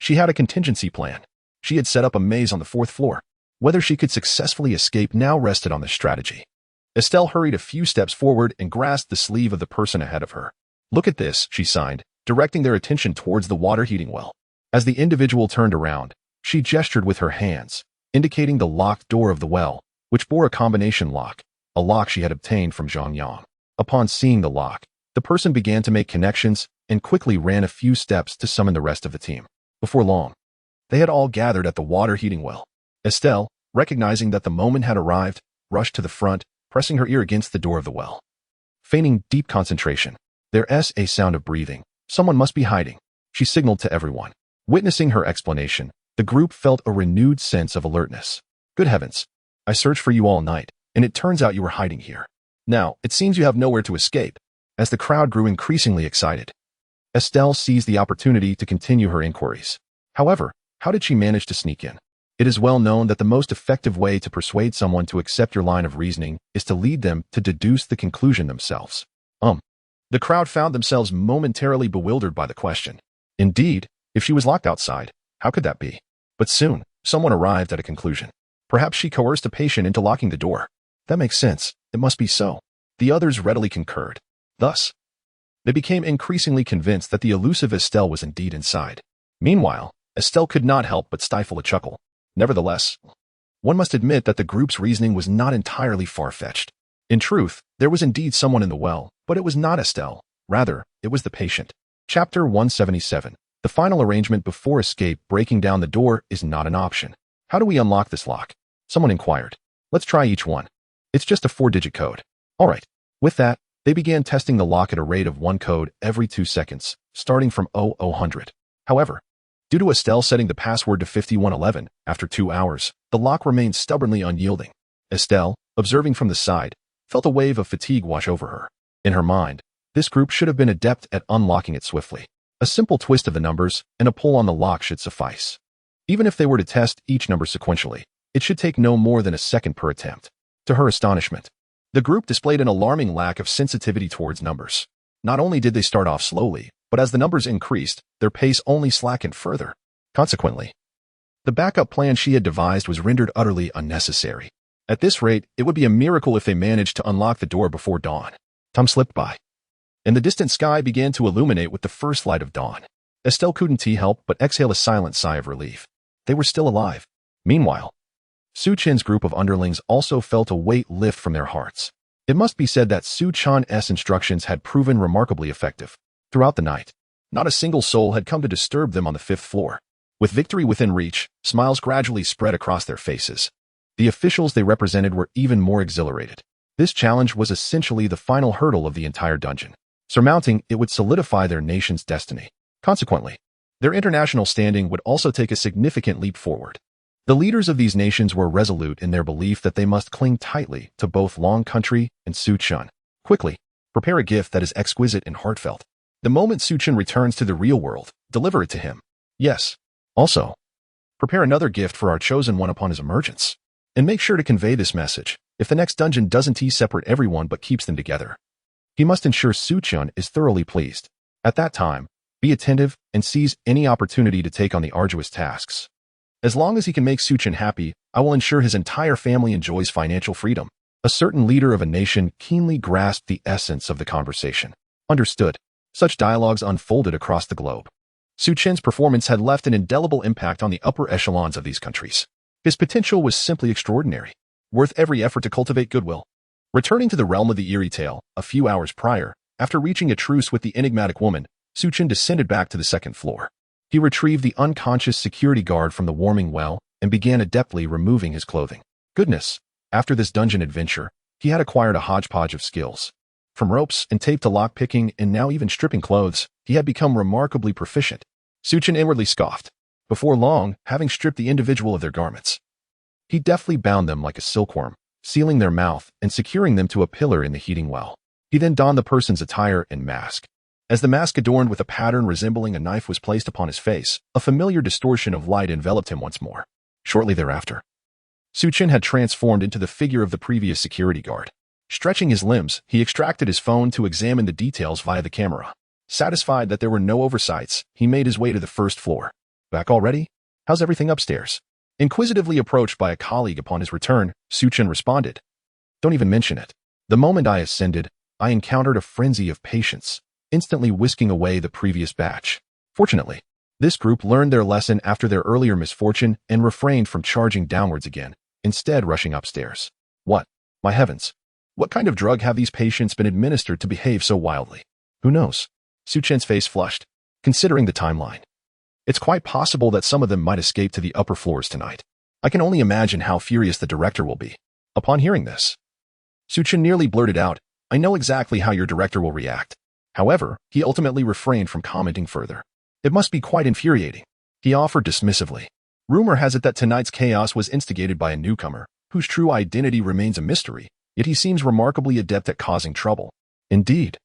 she had a contingency plan. She had set up a maze on the 4th floor. Whether she could successfully escape now rested on the strategy. Estelle hurried a few steps forward and grasped the sleeve of the person ahead of her. Look at this, she signed, directing their attention towards the water heating well. As the individual turned around, she gestured with her hands, indicating the locked door of the well, which bore a combination lock, a lock she had obtained from Zhang Yang. Upon seeing the lock, the person began to make connections and quickly ran a few steps to summon the rest of the team. Before long, they had all gathered at the water heating well. Estelle, recognizing that the moment had arrived, rushed to the front, pressing her ear against the door of the well. Feigning deep concentration, there is a sound of breathing. Someone must be hiding. She signaled to everyone. Witnessing her explanation, the group felt a renewed sense of alertness. Good heavens. I searched for you all night, and it turns out you were hiding here. Now, it seems you have nowhere to escape. As the crowd grew increasingly excited, Estelle seized the opportunity to continue her inquiries. However, how did she manage to sneak in? It is well known that the most effective way to persuade someone to accept your line of reasoning is to lead them to deduce the conclusion themselves. The crowd found themselves momentarily bewildered by the question. Indeed, if she was locked outside, how could that be? But soon, someone arrived at a conclusion. Perhaps she coerced a patient into locking the door. That makes sense. It must be so. The others readily concurred. Thus, they became increasingly convinced that the elusive Estelle was indeed inside. Meanwhile, Estelle could not help but stifle a chuckle. Nevertheless, one must admit that the group's reasoning was not entirely far-fetched. In truth, there was indeed someone in the well, but it was not Estelle. Rather, it was the patient. Chapter 177. The final arrangement before escape. Breaking down the door is not an option. How do we unlock this lock? Someone inquired. Let's try each one. It's just a 4-digit code. All right. With that, they began testing the lock at a rate of 1 code every 2 seconds, starting from 0000. However, due to Estelle setting the password to 5111, after 2 hours, the lock remained stubbornly unyielding. Estelle, observing from the side, felt a wave of fatigue wash over her. In her mind, this group should have been adept at unlocking it swiftly. A simple twist of the numbers and a pull on the lock should suffice. Even if they were to test each number sequentially, it should take no more than a second per attempt. To her astonishment, the group displayed an alarming lack of sensitivity towards numbers. Not only did they start off slowly, but as the numbers increased, their pace only slackened further. Consequently, the backup plan she had devised was rendered utterly unnecessary. At this rate, it would be a miracle if they managed to unlock the door before dawn. Time slipped by, and the distant sky began to illuminate with the first light of dawn. Estelle couldn't help but exhale a silent sigh of relief. They were still alive. Meanwhile, Su Chen's group of underlings also felt a weight lift from their hearts. It must be said that Su Chen's instructions had proven remarkably effective. Throughout the night, not a single soul had come to disturb them on the 5th floor. With victory within reach, smiles gradually spread across their faces. The officials they represented were even more exhilarated. This challenge was essentially the final hurdle of the entire dungeon. Surmounting it would solidify their nation's destiny. Consequently, their international standing would also take a significant leap forward. The leaders of these nations were resolute in their belief that they must cling tightly to both Long Country and Su Chen. Quickly, prepare a gift that is exquisite and heartfelt. The moment Su Chen returns to the real world, deliver it to him. Yes. Also, prepare another gift for our chosen one upon his emergence. And make sure to convey this message. If the next dungeon doesn't separate everyone but keeps them together, he must ensure Su Chen is thoroughly pleased. At that time, be attentive and seize any opportunity to take on the arduous tasks. As long as he can make Su Chen happy, I will ensure his entire family enjoys financial freedom. A certain leader of a nation keenly grasped the essence of the conversation. Understood. Such dialogues unfolded across the globe. Su Chen's performance had left an indelible impact on the upper echelons of these countries. His potential was simply extraordinary, worth every effort to cultivate goodwill. Returning to the realm of the eerie tale, a few hours prior, after reaching a truce with the enigmatic woman, Su Chen descended back to the 2nd floor. He retrieved the unconscious security guard from the warming well and began adeptly removing his clothing. Goodness, after this dungeon adventure, he had acquired a hodgepodge of skills. From ropes and tape to lock-picking and now even stripping clothes, he had become remarkably proficient. Su Chen inwardly scoffed. Before long, having stripped the individual of their garments, he deftly bound them like a silkworm, sealing their mouth and securing them to a pillar in the heating well. He then donned the person's attire and mask. As the mask adorned with a pattern resembling a knife was placed upon his face, a familiar distortion of light enveloped him once more. Shortly thereafter, Su Chen had transformed into the figure of the previous security guard. Stretching his limbs, he extracted his phone to examine the details via the camera. Satisfied that there were no oversights, he made his way to the 1st floor. Back already? How's everything upstairs? Inquisitively approached by a colleague upon his return, Su Chen responded. Don't even mention it. The moment I ascended, I encountered a frenzy of patience, instantly whisking away the previous batch. Fortunately, this group learned their lesson after their earlier misfortune and refrained from charging downwards again, instead rushing upstairs. What? My heavens! What kind of drug have these patients been administered to behave so wildly? Who knows? Su Chen's face flushed, considering the timeline. It's quite possible that some of them might escape to the upper floors tonight. I can only imagine how furious the director will be. Upon hearing this, Su Chen nearly blurted out, I know exactly how your director will react. However, he ultimately refrained from commenting further. It must be quite infuriating, he offered dismissively. Rumor has it that tonight's chaos was instigated by a newcomer, whose true identity remains a mystery, yet he seems remarkably adept at causing trouble. Indeed.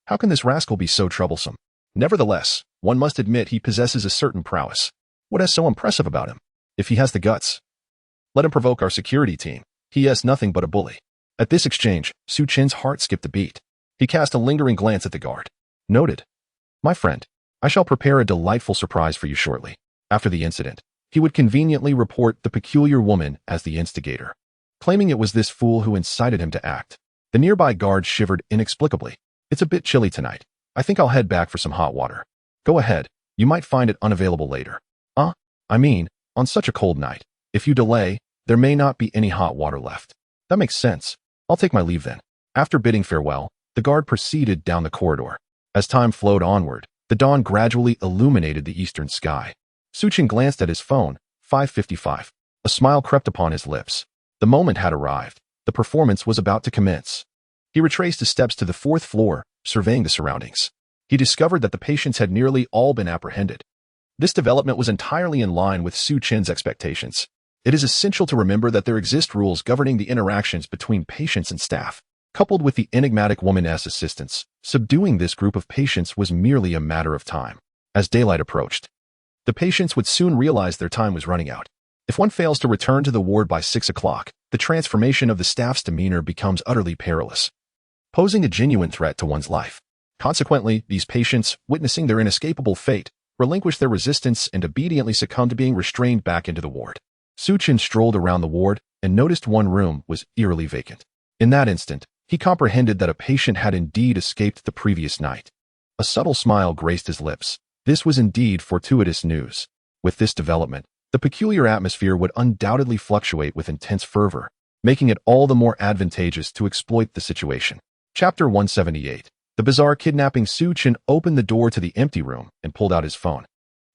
How can this rascal be so troublesome? Nevertheless, one must admit he possesses a certain prowess. What is so impressive about him? If he has the guts, let him provoke our security team. He is nothing but a bully. At this exchange, Su Chen's heart skipped a beat. He cast a lingering glance at the guard. Noted. My friend, I shall prepare a delightful surprise for you shortly. After the incident, he would conveniently report the peculiar woman as the instigator, claiming it was this fool who incited him to act. The nearby guard shivered inexplicably. It's a bit chilly tonight. I think I'll head back for some hot water. Go ahead. You might find it unavailable later. I mean, on such a cold night, if you delay, there may not be any hot water left. That makes sense. I'll take my leave then. After bidding farewell, the guard proceeded down the corridor. As time flowed onward, the dawn gradually illuminated the eastern sky. Su Chen glanced at his phone, 5:55. A smile crept upon his lips. The moment had arrived. The performance was about to commence. He retraced his steps to the 4th floor, surveying the surroundings. He discovered that the patients had nearly all been apprehended. This development was entirely in line with Su Chen's expectations. It is essential to remember that there exist rules governing the interactions between patients and staff. Coupled with the enigmatic woman's assistance, subduing this group of patients was merely a matter of time. As daylight approached, the patients would soon realize their time was running out. If one fails to return to the ward by 6 o'clock, the transformation of the staff's demeanor becomes utterly perilous, posing a genuine threat to one's life. Consequently, these patients, witnessing their inescapable fate, relinquished their resistance and obediently succumbed to being restrained back into the ward. Su Chen strolled around the ward and noticed one room was eerily vacant. In that instant, he comprehended that a patient had indeed escaped the previous night. A subtle smile graced his lips. This was indeed fortuitous news. With this development, the peculiar atmosphere would undoubtedly fluctuate with intense fervor, making it all the more advantageous to exploit the situation. Chapter 178. The bizarre kidnapping. Su Chen opened the door to the empty room and pulled out his phone,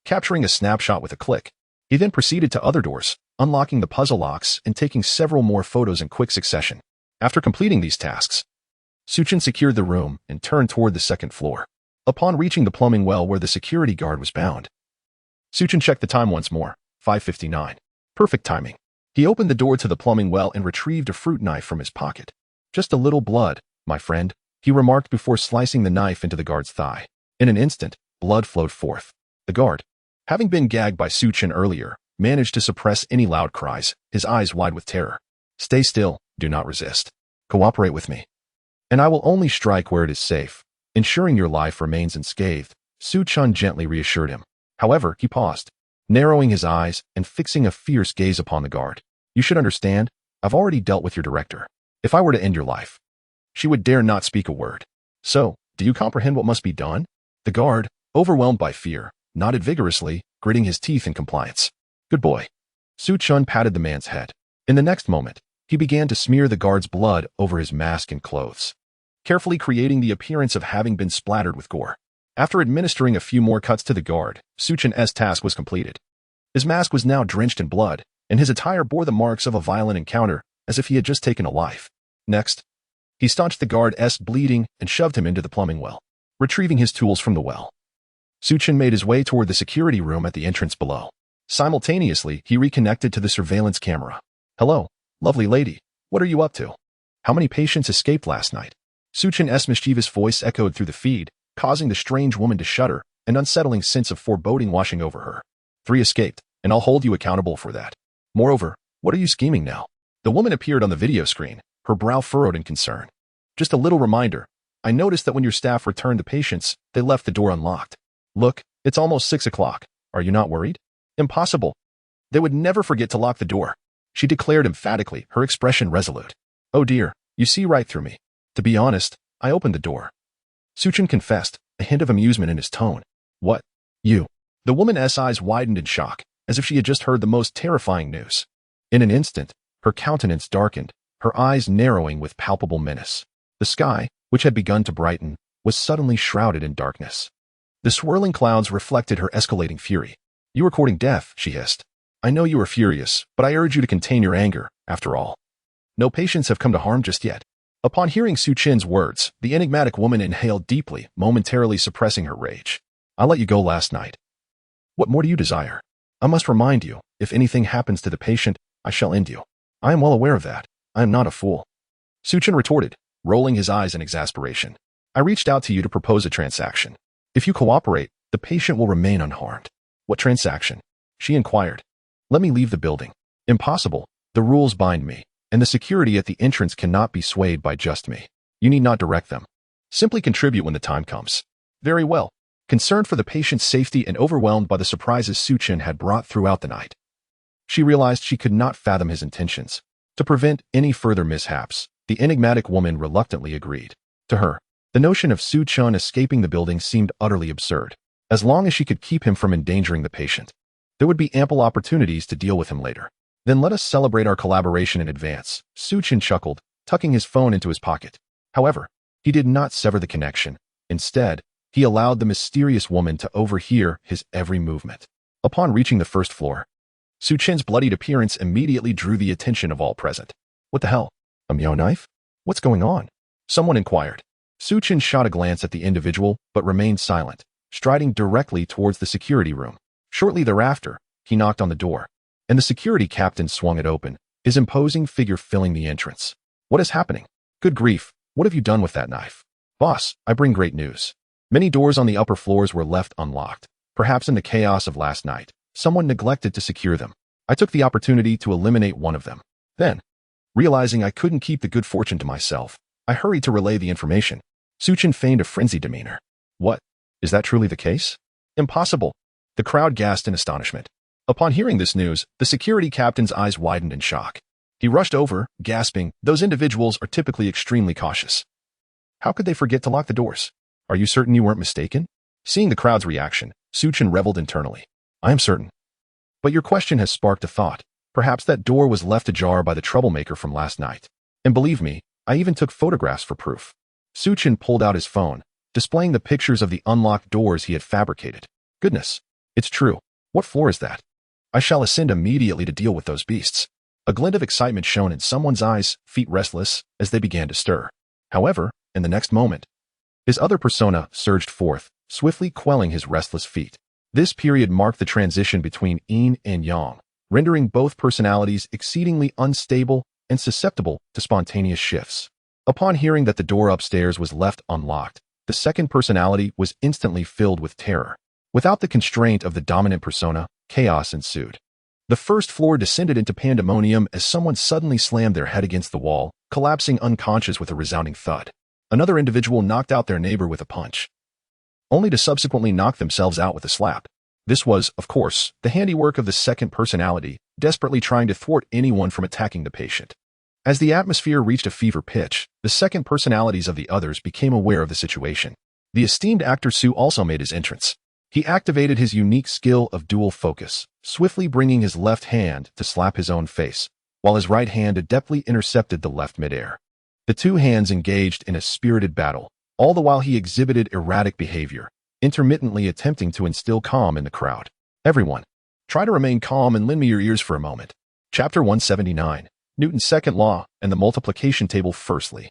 capturing a snapshot with a click. He then proceeded to other doors, unlocking the puzzle locks and taking several more photos in quick succession. After completing these tasks, Su Chen secured the room and turned toward the 2nd floor. Upon reaching the plumbing well where the security guard was bound, Su Chen checked the time once more, 5:59. Perfect timing. He opened the door to the plumbing well and retrieved a fruit knife from his pocket. Just a little blood, my friend, he remarked before slicing the knife into the guard's thigh. In an instant, blood flowed forth. The guard, having been gagged by Su Chen earlier, managed to suppress any loud cries, his eyes wide with terror. Stay still, do not resist. Cooperate with me, and I will only strike where it is safe, ensuring your life remains unscathed, Su Chen gently reassured him. However, he paused, narrowing his eyes and fixing a fierce gaze upon the guard. You should understand, I've already dealt with your director. If I were to end your life, she would dare not speak a word. So, do you comprehend what must be done? The guard, overwhelmed by fear, nodded vigorously, gritting his teeth in compliance. Good boy. Su Chen patted the man's head. In the next moment, he began to smear the guard's blood over his mask and clothes, carefully creating the appearance of having been splattered with gore. After administering a few more cuts to the guard, Su Chen's task was completed. His mask was now drenched in blood, and his attire bore the marks of a violent encounter, as if he had just taken a life. Next, he staunched the guard's bleeding and shoved him into the plumbing well, retrieving his tools from the well. Su Chen made his way toward the security room at the entrance below. Simultaneously, he reconnected to the surveillance camera. Hello, lovely lady. What are you up to? How many patients escaped last night? Su Chen's mischievous voice echoed through the feed, causing the strange woman to shudder, an unsettling sense of foreboding washing over her. 3 escaped, and I'll hold you accountable for that. Moreover, what are you scheming now? The woman appeared on the video screen, her brow furrowed in concern. Just a little reminder. I noticed that when your staff returned the patients, they left the door unlocked. Look, it's almost 6 o'clock. Are you not worried? Impossible. They would never forget to lock the door, she declared emphatically, her expression resolute. Oh dear, you see right through me. To be honest, I opened the door. Su Chen confessed, a hint of amusement in his tone. What? You? The woman's eyes widened in shock, as if she had just heard the most terrifying news. In an instant, her countenance darkened, her eyes narrowing with palpable menace. The sky, which had begun to brighten, was suddenly shrouded in darkness. The swirling clouds reflected her escalating fury. You are courting death, she hissed. I know you are furious, but I urge you to contain your anger, after all. No patients have come to harm just yet. Upon hearing Su Chen's words, the enigmatic woman inhaled deeply, momentarily suppressing her rage. I let you go last night. What more do you desire? I must remind you, if anything happens to the patient, I shall end you. I am well aware of that. I am not a fool. Chen retorted, rolling his eyes in exasperation. I reached out to you to propose a transaction. If you cooperate, the patient will remain unharmed. What transaction? She inquired. Let me leave the building. Impossible. The rules bind me, and the security at the entrance cannot be swayed by just me. You need not direct them. Simply contribute when the time comes. Very well. Concerned for the patient's safety and overwhelmed by the surprises Chen had brought throughout the night, she realized she could not fathom his intentions. To prevent any further mishaps, the enigmatic woman reluctantly agreed. To her, the notion of Chen escaping the building seemed utterly absurd. As long as she could keep him from endangering the patient, there would be ample opportunities to deal with him later. Then let us celebrate our collaboration in advance, Chen chuckled, tucking his phone into his pocket. However, he did not sever the connection. Instead, he allowed the mysterious woman to overhear his every movement. Upon reaching the first floor, Chen's bloodied appearance immediately drew the attention of all present. What the hell? A meow knife? What's going on? Someone inquired. Chen shot a glance at the individual, but remained silent, striding directly towards the security room. Shortly thereafter, he knocked on the door, and the security captain swung it open, his imposing figure filling the entrance. What is happening? Good grief, what have you done with that knife? Boss, I bring great news. Many doors on the upper floors were left unlocked. Perhaps in the chaos of last night, someone neglected to secure them. I took the opportunity to eliminate one of them. Then, realizing I couldn't keep the good fortune to myself, I hurried to relay the information. Chen feigned a frenzied demeanor. What? Is that truly the case? Impossible. The crowd gasped in astonishment. Upon hearing this news, the security captain's eyes widened in shock. He rushed over, gasping, those individuals are typically extremely cautious. How could they forget to lock the doors? Are you certain you weren't mistaken? Seeing the crowd's reaction, Chen reveled internally. I am certain. But your question has sparked a thought. Perhaps that door was left ajar by the troublemaker from last night. And believe me, I even took photographs for proof. Chen pulled out his phone, displaying the pictures of the unlocked doors he had fabricated. Goodness, it's true. What floor is that? I shall ascend immediately to deal with those beasts. A glint of excitement shone in someone's eyes, feet restless, as they began to stir. However, in the next moment, his other persona surged forth, swiftly quelling his restless feet. This period marked the transition between yin and yang, rendering both personalities exceedingly unstable and susceptible to spontaneous shifts. Upon hearing that the door upstairs was left unlocked, the second personality was instantly filled with terror. Without the constraint of the dominant persona, chaos ensued. The first floor descended into pandemonium as someone suddenly slammed their head against the wall, collapsing unconscious with a resounding thud. Another individual knocked out their neighbor with a punch, only to subsequently knock themselves out with a slap. This was, of course, the handiwork of the second personality, desperately trying to thwart anyone from attacking the patient. As the atmosphere reached a fever pitch, the second personalities of the others became aware of the situation. The esteemed actor Su also made his entrance. He activated his unique skill of dual focus, swiftly bringing his left hand to slap his own face, while his right hand adeptly intercepted the left midair. The two hands engaged in a spirited battle, all the while he exhibited erratic behavior, intermittently attempting to instill calm in the crowd. Everyone, try to remain calm and lend me your ears for a moment. Chapter 179. Newton's second law and the multiplication table. Firstly,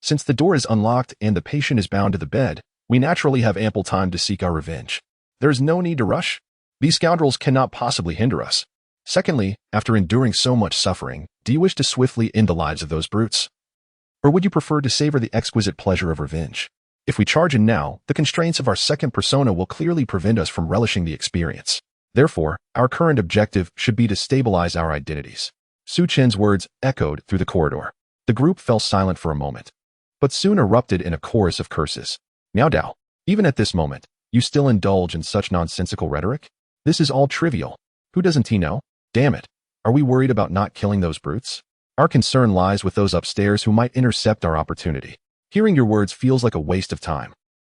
since the door is unlocked and the patient is bound to the bed, we naturally have ample time to seek our revenge. There is no need to rush. These scoundrels cannot possibly hinder us. Secondly, after enduring so much suffering, do you wish to swiftly end the lives of those brutes? Or would you prefer to savor the exquisite pleasure of revenge? If we charge in now, the constraints of our second persona will clearly prevent us from relishing the experience. Therefore, our current objective should be to stabilize our identities. Chen's words echoed through the corridor. The group fell silent for a moment, but soon erupted in a chorus of curses. Meow Dao, even at this moment, you still indulge in such nonsensical rhetoric? This is all trivial. Who doesn't he know? Damn it. Are we worried about not killing those brutes? Our concern lies with those upstairs who might intercept our opportunity. Hearing your words feels like a waste of time.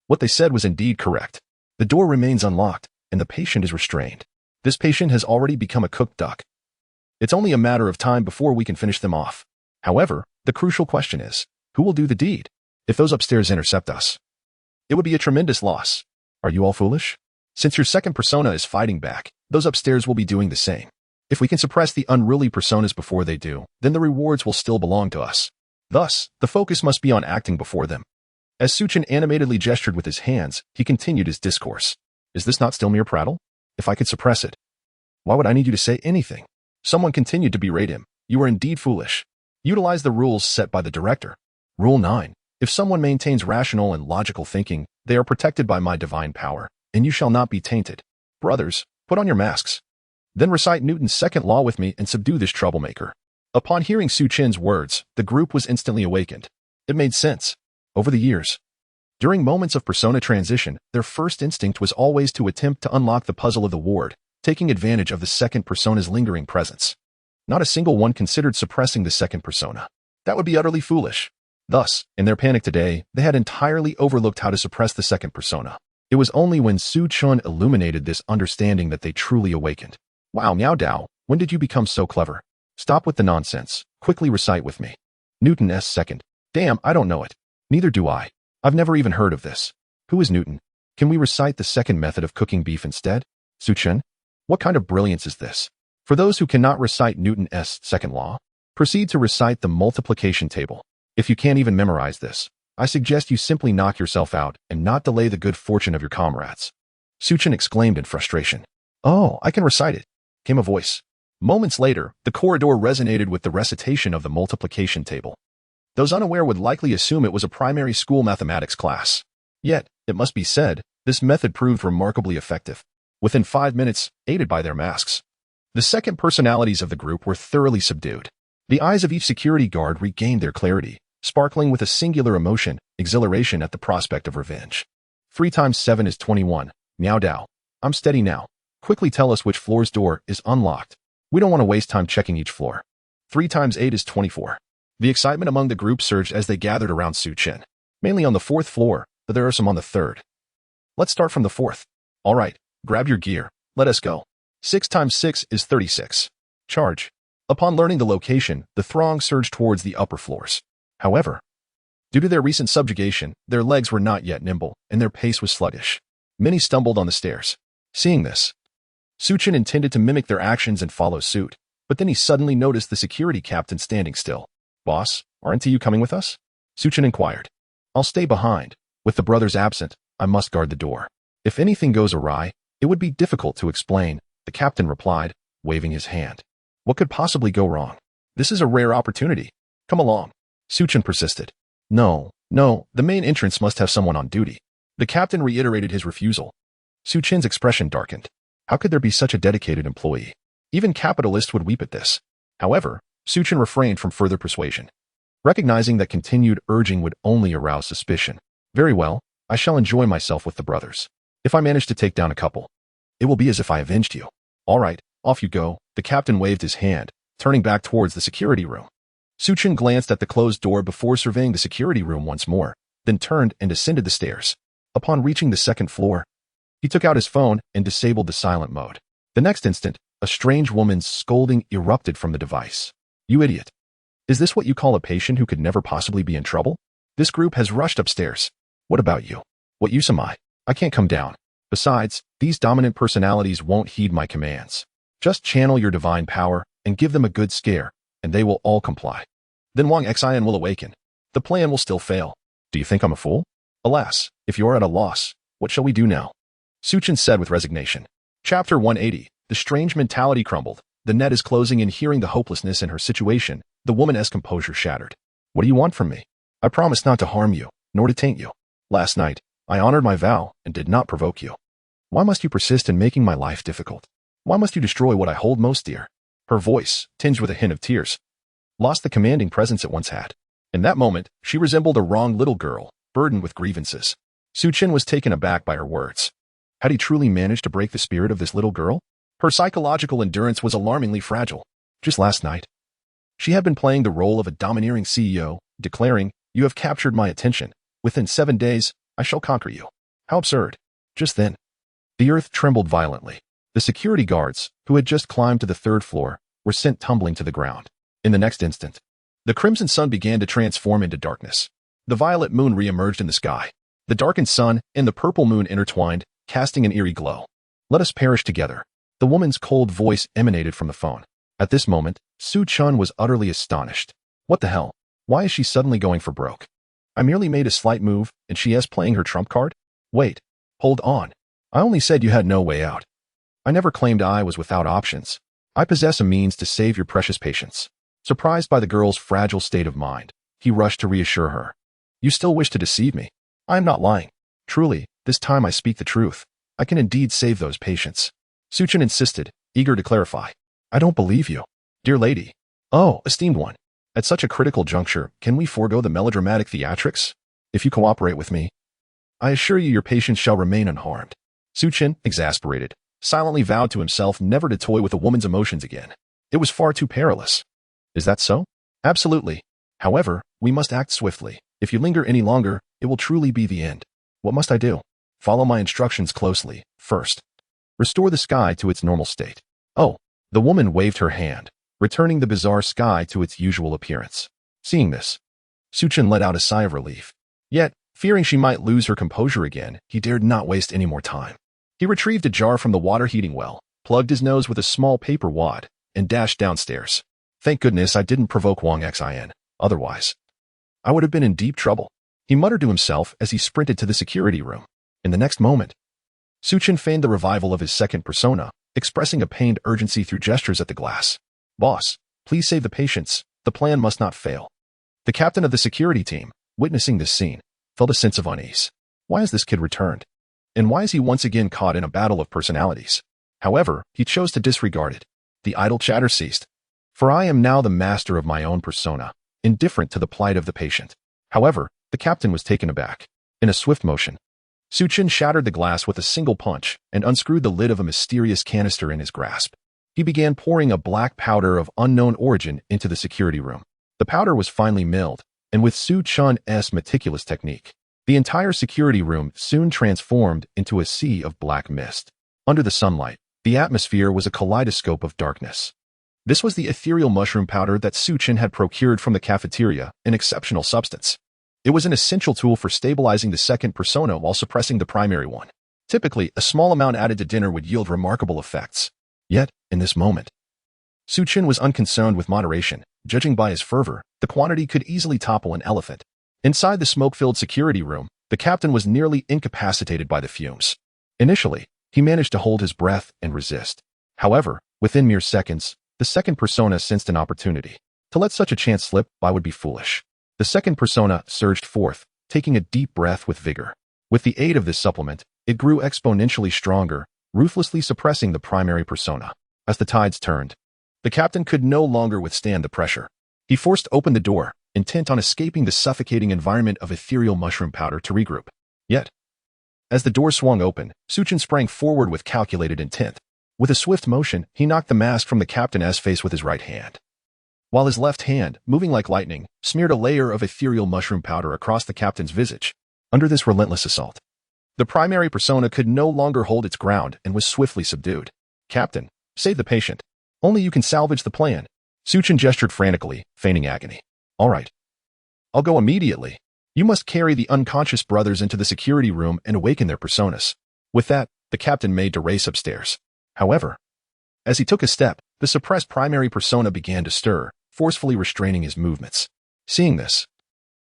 What they said was indeed correct. The door remains unlocked, and the patient is restrained. This patient has already become a cooked duck. It's only a matter of time before we can finish them off. However, the crucial question is, who will do the deed? If those upstairs intercept us, it would be a tremendous loss. Are you all foolish? Since your second persona is fighting back, those upstairs will be doing the same. If we can suppress the unruly personas before they do, then the rewards will still belong to us. Thus, the focus must be on acting before them. As Chen animatedly gestured with his hands, he continued his discourse. Is this not still mere prattle? If I could suppress it, why would I need you to say anything? Someone continued to berate him. You are indeed foolish. Utilize the rules set by the director. Rule 9. If someone maintains rational and logical thinking, they are protected by my divine power, and you shall not be tainted. Brothers, put on your masks. Then recite Newton's second law with me and subdue this troublemaker. Upon hearing Su Chen's words, the group was instantly awakened. It made sense. Over the years, during moments of persona transition, their first instinct was always to attempt to unlock the puzzle of the ward, taking advantage of the second persona's lingering presence. Not a single one considered suppressing the second persona. That would be utterly foolish. Thus, in their panic today, they had entirely overlooked how to suppress the second persona. It was only when Su Chen illuminated this understanding that they truly awakened. Wow, Miao Dao, when did you become so clever? Stop with the nonsense. Quickly recite with me. Newton's second. Damn, I don't know it. Neither do I. I've never even heard of this. Who is Newton? Can we recite the second method of cooking beef instead? Su Chen? What kind of brilliance is this? For those who cannot recite Newton's second law, proceed to recite the multiplication table. If you can't even memorize this, I suggest you simply knock yourself out and not delay the good fortune of your comrades. Su Chen exclaimed in frustration. Oh, I can recite it, came a voice. Moments later, the corridor resonated with the recitation of the multiplication table. Those unaware would likely assume it was a primary school mathematics class. Yet, it must be said, this method proved remarkably effective. Within 5 minutes, aided by their masks, the second personalities of the group were thoroughly subdued. The eyes of each security guard regained their clarity, sparkling with a singular emotion, exhilaration at the prospect of revenge. 3 times 7 is 21. Miao Dao. I'm steady now. Quickly tell us which floor's door is unlocked. We don't want to waste time checking each floor. 3 times 8 is 24. The excitement among the group surged as they gathered around Su Chen. Mainly on the 4th floor, but there are some on the 3rd. Let's start from the 4th. All right, grab your gear. Let us go. 6 times 6 is 36. Charge. Upon learning the location, the throng surged towards the upper floors. However, due to their recent subjugation, their legs were not yet nimble, and their pace was sluggish. Many stumbled on the stairs. Seeing this, Su Chen intended to mimic their actions and follow suit, but then he suddenly noticed the security captain standing still. Boss, aren't you coming with us? Su Chen inquired. I'll stay behind. With the brothers absent, I must guard the door. If anything goes awry, it would be difficult to explain, the captain replied, waving his hand. What could possibly go wrong? This is a rare opportunity. Come along. Su Chen persisted. No, the main entrance must have someone on duty. The captain reiterated his refusal. Su Chen's expression darkened. How could there be such a dedicated employee? Even capitalists would weep at this. However, Su Chen refrained from further persuasion, recognizing that continued urging would only arouse suspicion. Very well, I shall enjoy myself with the brothers. If I manage to take down a couple, it will be as if I avenged you. All right, off you go. The captain waved his hand, turning back towards the security room. Su Chen glanced at the closed door before surveying the security room once more, then turned and ascended the stairs. Upon reaching the 2nd floor, he took out his phone and disabled the silent mode. The next instant, a strange woman's scolding erupted from the device. You idiot. Is this what you call a patient who could never possibly be in trouble? This group has rushed upstairs. What about you? What use am I? I can't come down. Besides, these dominant personalities won't heed my commands. Just channel your divine power and give them a good scare, and they will all comply. Then Wang Xian will awaken. The plan will still fail. Do you think I'm a fool? Alas, if you're at a loss, what shall we do now? Su Chen said with resignation. Chapter 180. The strange mentality crumbled. The net is closing in. Hearing the hopelessness in her situation, the woman's composure shattered. What do you want from me? I promised not to harm you, nor to taint you. Last night, I honored my vow and did not provoke you. Why must you persist in making my life difficult? Why must you destroy what I hold most dear? Her voice, tinged with a hint of tears, lost the commanding presence it once had. In that moment, she resembled a wronged little girl, burdened with grievances. Su Chen was taken aback by her words. Had he truly managed to break the spirit of this little girl? Her psychological endurance was alarmingly fragile. Just last night, she had been playing the role of a domineering CEO, declaring, "You have captured my attention. Within 7 days, I shall conquer you." How absurd. Just then, the earth trembled violently. The security guards, who had just climbed to the 3rd floor, were sent tumbling to the ground. In the next instant, the crimson sun began to transform into darkness. The violet moon re-emerged in the sky. The darkened sun and the purple moon intertwined, casting an eerie glow. Let us perish together. The woman's cold voice emanated from the phone. At this moment, Su Chen was utterly astonished. What the hell? Why is she suddenly going for broke? I merely made a slight move, and she is playing her trump card? Wait. Hold on. I only said you had no way out. I never claimed I was without options. I possess a means to save your precious patients. Surprised by the girl's fragile state of mind, he rushed to reassure her. You still wish to deceive me? I am not lying. Truly, this time I speak the truth. I can indeed save those patients. Chen insisted, eager to clarify. I don't believe you. Dear lady. Oh, esteemed one. At such a critical juncture, can we forego the melodramatic theatrics? If you cooperate with me, I assure you your patients shall remain unharmed. Chen, exasperated, silently vowed to himself never to toy with a woman's emotions again. It was far too perilous. Is that so? Absolutely. However, we must act swiftly. If you linger any longer, it will truly be the end. What must I do? Follow my instructions closely. First, restore the sky to its normal state. Oh, the woman waved her hand, returning the bizarre sky to its usual appearance. Seeing this, Chen let out a sigh of relief. Yet, fearing she might lose her composure again, he dared not waste any more time. He retrieved a jar from the water heating well, plugged his nose with a small paper wad, and dashed downstairs. Thank goodness I didn't provoke Wang Xin. Otherwise, I would have been in deep trouble. He muttered to himself as he sprinted to the security room. In the next moment, Chen feigned the revival of his second persona, expressing a pained urgency through gestures at the glass. Boss, please save the patients. The plan must not fail. The captain of the security team, witnessing this scene, felt a sense of unease. Why has this kid returned? And why is he once again caught in a battle of personalities? However, he chose to disregard it. The idle chatter ceased. For I am now the master of my own persona, indifferent to the plight of the patient. However, the captain was taken aback. In a swift motion, Chen shattered the glass with a single punch and unscrewed the lid of a mysterious canister in his grasp. He began pouring a black powder of unknown origin into the security room. The powder was finely milled, and with Chen's meticulous technique, the entire security room soon transformed into a sea of black mist. Under the sunlight, the atmosphere was a kaleidoscope of darkness. This was the ethereal mushroom powder that Chen had procured from the cafeteria, an exceptional substance. It was an essential tool for stabilizing the second persona while suppressing the primary one. Typically, a small amount added to dinner would yield remarkable effects. Yet, in this moment, Chen was unconcerned with moderation. Judging by his fervor, the quantity could easily topple an elephant. Inside the smoke-filled security room, the captain was nearly incapacitated by the fumes. Initially, he managed to hold his breath and resist. However, within mere seconds, the second persona sensed an opportunity. To let such a chance slip by would be foolish. The second persona surged forth, taking a deep breath with vigor. With the aid of this supplement, it grew exponentially stronger, ruthlessly suppressing the primary persona. As the tides turned, the captain could no longer withstand the pressure. He forced open the door, intent on escaping the suffocating environment of ethereal mushroom powder to regroup. Yet, as the door swung open, Chen sprang forward with calculated intent. With a swift motion, he knocked the mask from the captain's face with his right hand, while his left hand, moving like lightning, smeared a layer of ethereal mushroom powder across the captain's visage. Under this relentless assault, the primary persona could no longer hold its ground and was swiftly subdued. Captain, save the patient. Only you can salvage the plan. Chen gestured frantically, feigning agony. All right. I'll go immediately. You must carry the unconscious brothers into the security room and awaken their personas. With that, the captain made to race upstairs. However, as he took a step, the suppressed primary persona began to stir, forcefully restraining his movements. Seeing this,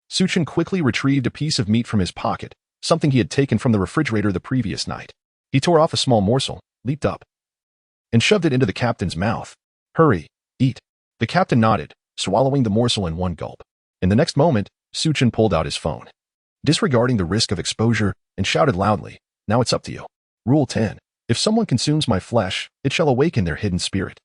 Chen quickly retrieved a piece of meat from his pocket, something he had taken from the refrigerator the previous night. He tore off a small morsel, leaped up, and shoved it into the captain's mouth. Hurry, eat. The captain nodded, swallowing the morsel in one gulp. In the next moment, Chen pulled out his phone, disregarding the risk of exposure, and shouted loudly, Now it's up to you. Rule 10. If someone consumes my flesh, it shall awaken their hidden spirit.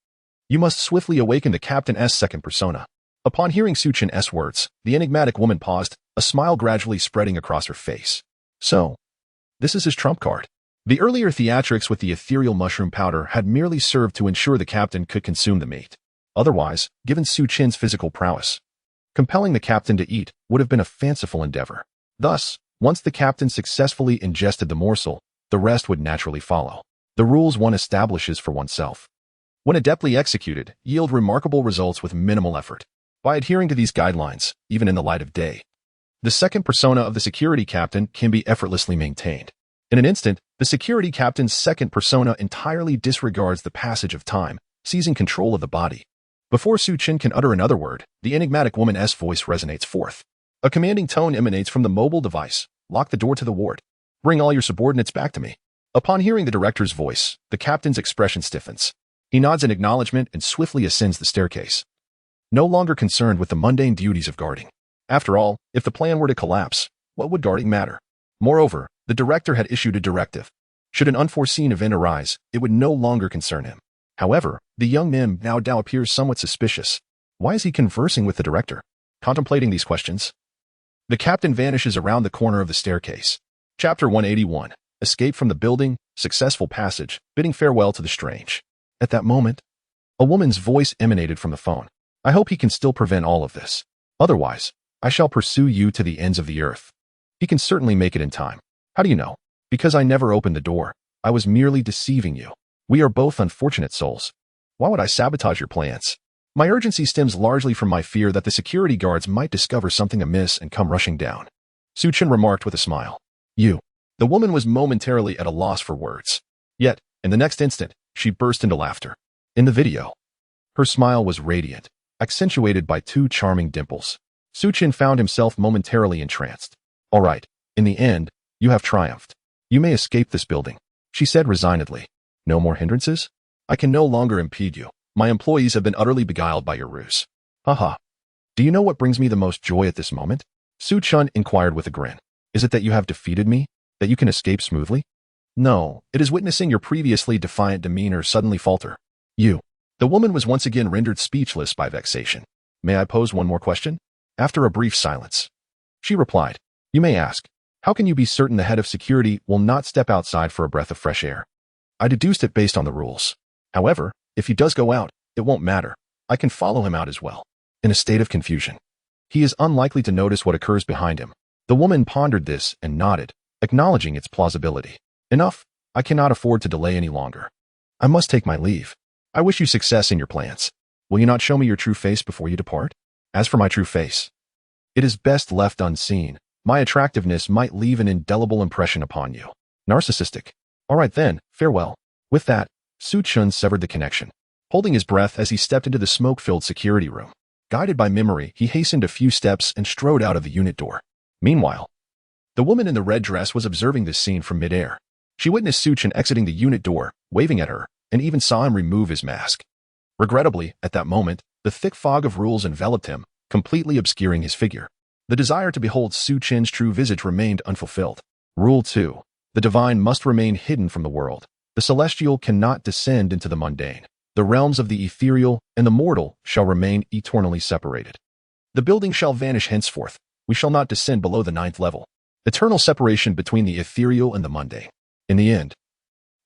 You must swiftly awaken the captain's second persona. Upon hearing Chen's words, the enigmatic woman paused, a smile gradually spreading across her face. So, this is his trump card. The earlier theatrics with the ethereal mushroom powder had merely served to ensure the captain could consume the meat. Otherwise, given Chen's physical prowess, compelling the captain to eat would have been a fanciful endeavor. Thus, once the captain successfully ingested the morsel, the rest would naturally follow. The rules one establishes for oneself, when adeptly executed, yield remarkable results with minimal effort. By adhering to these guidelines, even in the light of day, the second persona of the security captain can be effortlessly maintained. In an instant, the security captain's second persona entirely disregards the passage of time, seizing control of the body. Before Chen can utter another word, the enigmatic woman's voice resonates forth. A commanding tone emanates from the mobile device. Lock the door to the ward. Bring all your subordinates back to me. Upon hearing the director's voice, the captain's expression stiffens. He nods in acknowledgement and swiftly ascends the staircase, no longer concerned with the mundane duties of guarding. After all, if the plan were to collapse, what would guarding matter? Moreover, the director had issued a directive. Should an unforeseen event arise, it would no longer concern him. However, the young Mim now appears somewhat suspicious. Why is he conversing with the director? Contemplating these questions, the captain vanishes around the corner of the staircase. Chapter 181. Escape from the building, successful passage, bidding farewell to the strange. At that moment, a woman's voice emanated from the phone. I hope he can still prevent all of this. Otherwise, I shall pursue you to the ends of the earth. He can certainly make it in time. How do you know? Because I never opened the door. I was merely deceiving you. We are both unfortunate souls. Why would I sabotage your plans? My urgency stems largely from my fear that the security guards might discover something amiss and come rushing down. Chen remarked with a smile. You. The woman was momentarily at a loss for words. Yet, in the next instant, she burst into laughter. In the video, her smile was radiant, accentuated by two charming dimples. Chen found himself momentarily entranced. All right, in the end, you have triumphed. You may escape this building, she said resignedly. No more hindrances? I can no longer impede you. My employees have been utterly beguiled by your ruse. Haha. Do you know what brings me the most joy at this moment? Chen inquired with a grin. Is it that you have defeated me? That you can escape smoothly? No, it is witnessing your previously defiant demeanor suddenly falter. You. The woman was once again rendered speechless by vexation. May I pose one more question? After a brief silence, she replied. You may ask, how can you be certain the head of security will not step outside for a breath of fresh air? I deduced it based on the rules. However, if he does go out, it won't matter. I can follow him out as well. In a state of confusion, he is unlikely to notice what occurs behind him. The woman pondered this and nodded, acknowledging its plausibility. Enough. I cannot afford to delay any longer. I must take my leave. I wish you success in your plans. Will you not show me your true face before you depart? As for my true face, it is best left unseen. My attractiveness might leave an indelible impression upon you. Narcissistic. All right then, farewell. With that, Chen severed the connection, holding his breath as he stepped into the smoke-filled security room. Guided by memory, he hastened a few steps and strode out of the unit door. Meanwhile, the woman in the red dress was observing this scene from midair. She witnessed Chen exiting the unit door, waving at her, and even saw him remove his mask. Regrettably, at that moment, the thick fog of rules enveloped him, completely obscuring his figure. The desire to behold Chen's true visage remained unfulfilled. Rule 2. The divine must remain hidden from the world. The celestial cannot descend into the mundane. The realms of the ethereal and the mortal shall remain eternally separated. The building shall vanish henceforth. We shall not descend below the 9th level. Eternal separation between the ethereal and the mundane. In the end,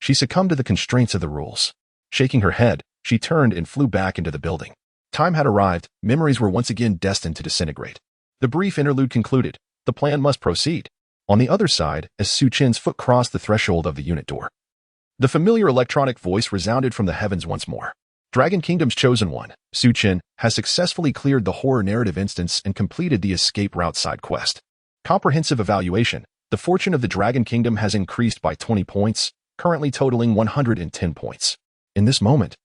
she succumbed to the constraints of the rules. Shaking her head, she turned and flew back into the building. Time had arrived. Memories were once again destined to disintegrate. The brief interlude concluded. The plan must proceed. On the other side, as Chen's foot crossed the threshold of the unit door, the familiar electronic voice resounded from the heavens once more. Dragon Kingdom's chosen one, Chen, has successfully cleared the horror narrative instance and completed the escape route side quest. Comprehensive evaluation. The fortune of the Dragon Kingdom has increased by 20 points, currently totaling 110 points. In this moment,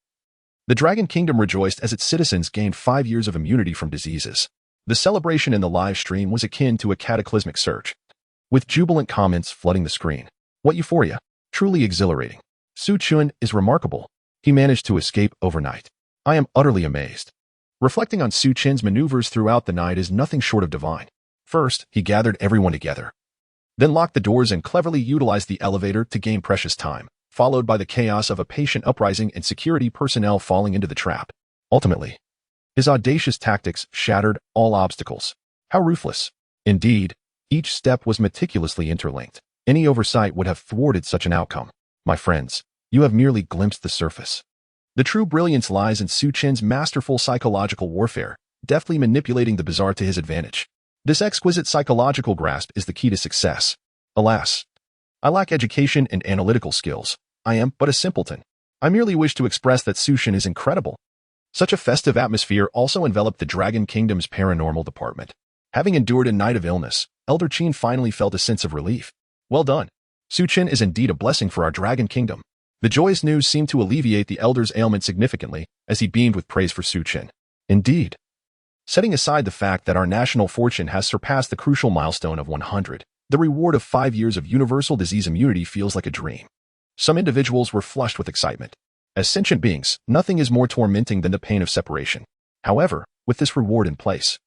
the Dragon Kingdom rejoiced as its citizens gained 5 years of immunity from diseases. The celebration in the live stream was akin to a cataclysmic surge, with jubilant comments flooding the screen. What euphoria! Truly exhilarating. Chen is remarkable. He managed to escape overnight. I am utterly amazed. Reflecting on Chen's maneuvers throughout the night is nothing short of divine. First, he gathered everyone together, then locked the doors and cleverly utilized the elevator to gain precious time, followed by the chaos of a patient uprising and security personnel falling into the trap. Ultimately, his audacious tactics shattered all obstacles. How ruthless. Indeed, each step was meticulously interlinked. Any oversight would have thwarted such an outcome. My friends, you have merely glimpsed the surface. The true brilliance lies in Chen's masterful psychological warfare, deftly manipulating the bizarre to his advantage. This exquisite psychological grasp is the key to success. Alas, I lack education and analytical skills. I am but a simpleton. I merely wish to express that Chen is incredible. Such a festive atmosphere also enveloped the Dragon Kingdom's paranormal department. Having endured a night of illness, Elder Chen finally felt a sense of relief. Well done. Chen is indeed a blessing for our Dragon Kingdom. The joyous news seemed to alleviate the elder's ailment significantly as he beamed with praise for Chen. Indeed. Setting aside the fact that our national fortune has surpassed the crucial milestone of 100, the reward of 5 years of universal disease immunity feels like a dream. Some individuals were flushed with excitement. As sentient beings, nothing is more tormenting than the pain of separation. However, with this reward in place,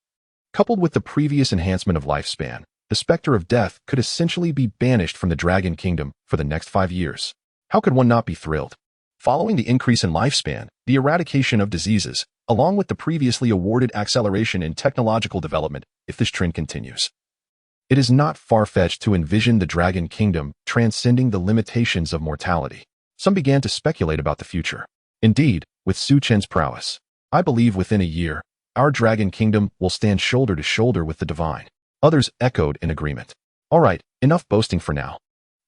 coupled with the previous enhancement of lifespan, the specter of death could essentially be banished from the Dragon Kingdom for the next 5 years. How could one not be thrilled? Following the increase in lifespan, the eradication of diseases, along with the previously awarded acceleration in technological development, if this trend continues, it is not far-fetched to envision the Dragon Kingdom transcending the limitations of mortality. Some began to speculate about the future. Indeed, with Chen's prowess, I believe within a year, our Dragon Kingdom will stand shoulder to shoulder with the divine. Others echoed in agreement. All right, enough boasting for now.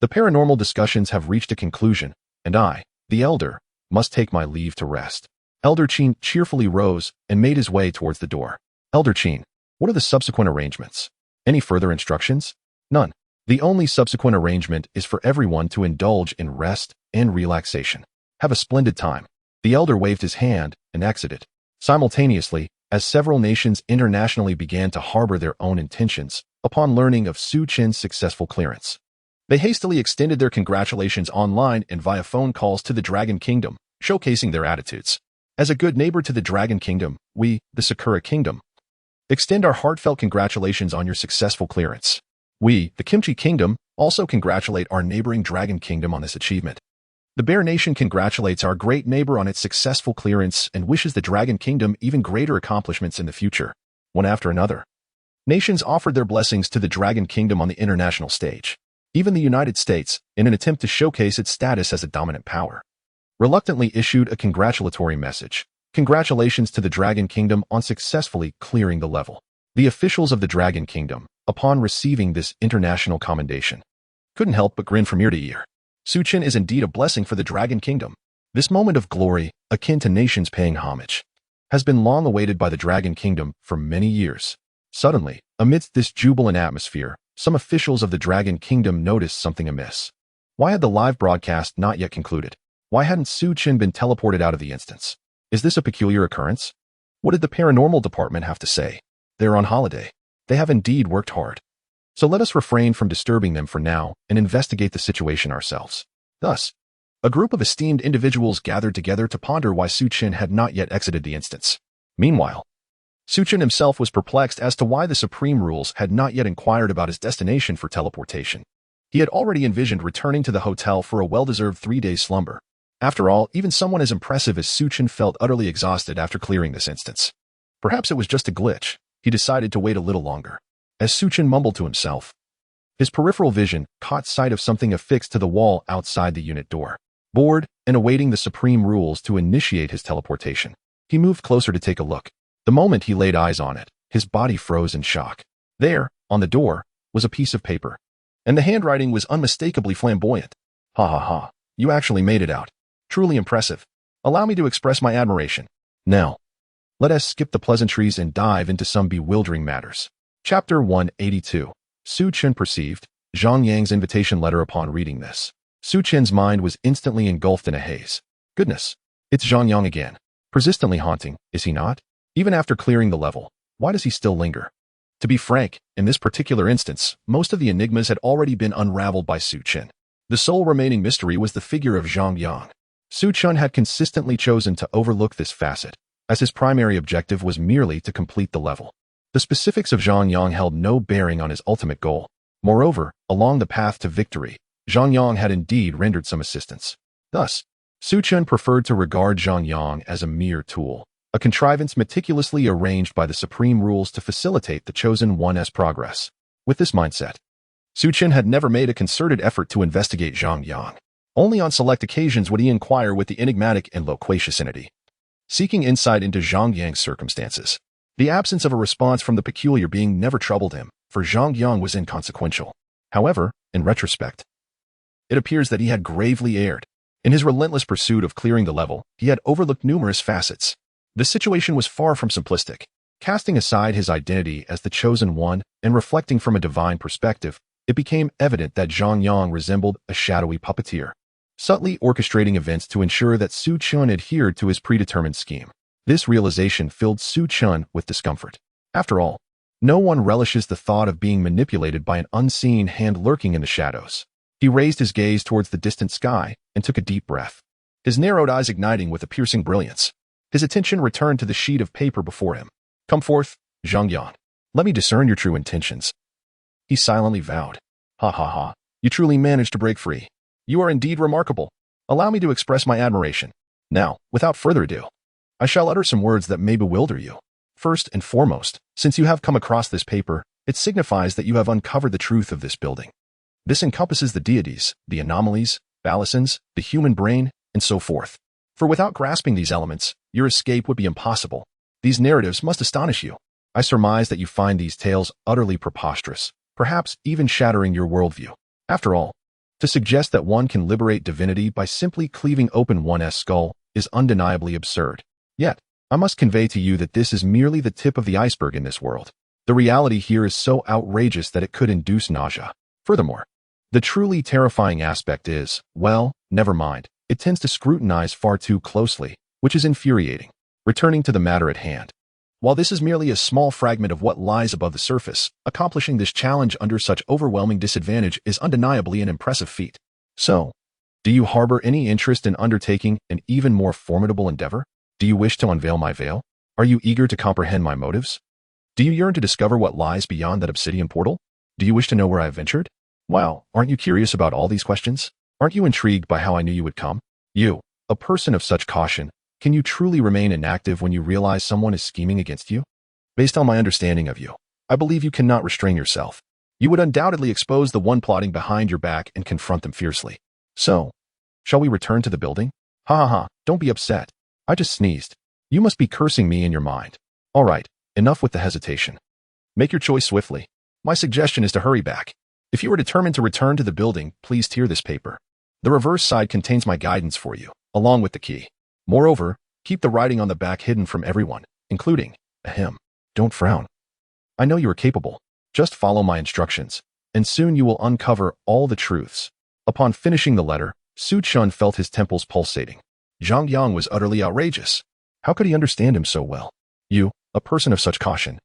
The paranormal discussions have reached a conclusion, and I, the Elder, must take my leave to rest. Elder Chen cheerfully rose and made his way towards the door. Elder Chen, what are the subsequent arrangements? Any further instructions? None. The only subsequent arrangement is for everyone to indulge in rest and relaxation. Have a splendid time. The Elder waved his hand and exited. Simultaneously, as several nations internationally began to harbor their own intentions upon learning of Chen's successful clearance, they hastily extended their congratulations online and via phone calls to the Dragon Kingdom, showcasing their attitudes. As a good neighbor to the Dragon Kingdom, we, the Sakura Kingdom, extend our heartfelt congratulations on your successful clearance. We, the Kimchi Kingdom, also congratulate our neighboring Dragon Kingdom on this achievement. The Bear Nation congratulates our great neighbor on its successful clearance and wishes the Dragon Kingdom even greater accomplishments in the future. One after another, nations offered their blessings to the Dragon Kingdom on the international stage. Even the United States, in an attempt to showcase its status as a dominant power, reluctantly issued a congratulatory message. Congratulations to the Dragon Kingdom on successfully clearing the level. The officials of the Dragon Kingdom, upon receiving this international commendation, couldn't help but grin from ear to ear. Chen is indeed a blessing for the Dragon Kingdom. This moment of glory, akin to nations paying homage, has been long awaited by the Dragon Kingdom for many years. Suddenly, amidst this jubilant atmosphere, some officials of the Dragon Kingdom noticed something amiss. Why had the live broadcast not yet concluded? Why hadn't Chen been teleported out of the instance? Is this a peculiar occurrence? What did the paranormal department have to say? They're on holiday. They have indeed worked hard. So let us refrain from disturbing them for now and investigate the situation ourselves. Thus, a group of esteemed individuals gathered together to ponder why Chen had not yet exited the instance. Meanwhile, Chen himself was perplexed as to why the Supreme Rules had not yet inquired about his destination for teleportation. He had already envisioned returning to the hotel for a well-deserved 3-day slumber. After all, even someone as impressive as Chen felt utterly exhausted after clearing this instance. Perhaps it was just a glitch. He decided to wait a little longer. As Chen mumbled to himself, his peripheral vision caught sight of something affixed to the wall outside the unit door. Bored and awaiting the Supreme Rules to initiate his teleportation, he moved closer to take a look. The moment he laid eyes on it, his body froze in shock. There, on the door, was a piece of paper, and the handwriting was unmistakably flamboyant. Ha ha ha, you actually made it out. Truly impressive. Allow me to express my admiration. Now, let us skip the pleasantries and dive into some bewildering matters. Chapter 182. Chen perceived Zhang Yang's invitation letter upon reading this. Chen's mind was instantly engulfed in a haze. Goodness, it's Zhang Yang again. Persistently haunting, is he not? Even after clearing the level, why does he still linger? To be frank, in this particular instance, most of the enigmas had already been unraveled by Chen. The sole remaining mystery was the figure of Zhang Yang. Chen had consistently chosen to overlook this facet, as his primary objective was merely to complete the level. The specifics of Zhang Yang held no bearing on his ultimate goal. Moreover, along the path to victory, Zhang Yang had indeed rendered some assistance. Thus, Chen preferred to regard Zhang Yang as a mere tool, a contrivance meticulously arranged by the Supreme Rules to facilitate the Chosen One's progress. With this mindset, Chen had never made a concerted effort to investigate Zhang Yang. Only on select occasions would he inquire with the enigmatic and loquacious entity, seeking insight into Zhang Yang's circumstances. The absence of a response from the peculiar being never troubled him, for Zhang Yang was inconsequential. However, in retrospect, it appears that he had gravely erred. In his relentless pursuit of clearing the level, he had overlooked numerous facets. The situation was far from simplistic. Casting aside his identity as the Chosen One and reflecting from a divine perspective, it became evident that Zhang Yang resembled a shadowy puppeteer, subtly orchestrating events to ensure that Chen adhered to his predetermined scheme. This realization filled Chen with discomfort. After all, no one relishes the thought of being manipulated by an unseen hand lurking in the shadows. He raised his gaze towards the distant sky and took a deep breath, his narrowed eyes igniting with a piercing brilliance. His attention returned to the sheet of paper before him. "Come forth, Zhang Yang. Let me discern your true intentions." He silently vowed. "Ha ha ha. You truly managed to break free. You are indeed remarkable. Allow me to express my admiration. Now, without further ado, I shall utter some words that may bewilder you. First and foremost, since you have come across this paper, it signifies that you have uncovered the truth of this building. This encompasses the deities, the anomalies, balisons, the human brain, and so forth. For without grasping these elements, your escape would be impossible. These narratives must astonish you. I surmise that you find these tales utterly preposterous, perhaps even shattering your worldview. After all, to suggest that one can liberate divinity by simply cleaving open one's skull is undeniably absurd. Yet, I must convey to you that this is merely the tip of the iceberg in this world. The reality here is so outrageous that it could induce nausea. Furthermore, the truly terrifying aspect is, well, never mind. It tends to scrutinize far too closely, which is infuriating. Returning to the matter at hand. While this is merely a small fragment of what lies above the surface, accomplishing this challenge under such overwhelming disadvantage is undeniably an impressive feat. So, do you harbor any interest in undertaking an even more formidable endeavor? Do you wish to unveil my veil? Are you eager to comprehend my motives? Do you yearn to discover what lies beyond that obsidian portal? Do you wish to know where I have ventured? Wow, aren't you curious about all these questions? Aren't you intrigued by how I knew you would come? You, a person of such caution, can you truly remain inactive when you realize someone is scheming against you? Based on my understanding of you, I believe you cannot restrain yourself. You would undoubtedly expose the one plotting behind your back and confront them fiercely. So, shall we return to the building? Ha ha ha, don't be upset. I just sneezed. You must be cursing me in your mind. All right, enough with the hesitation. Make your choice swiftly. My suggestion is to hurry back. If you are determined to return to the building, please tear this paper. The reverse side contains my guidance for you, along with the key. Moreover, keep the writing on the back hidden from everyone, including him. Don't frown. I know you are capable. Just follow my instructions, and soon you will uncover all the truths. Upon finishing the letter, Chen felt his temples pulsating. Zhang Yang was utterly outrageous. How could he understand him so well? You, a person of such caution.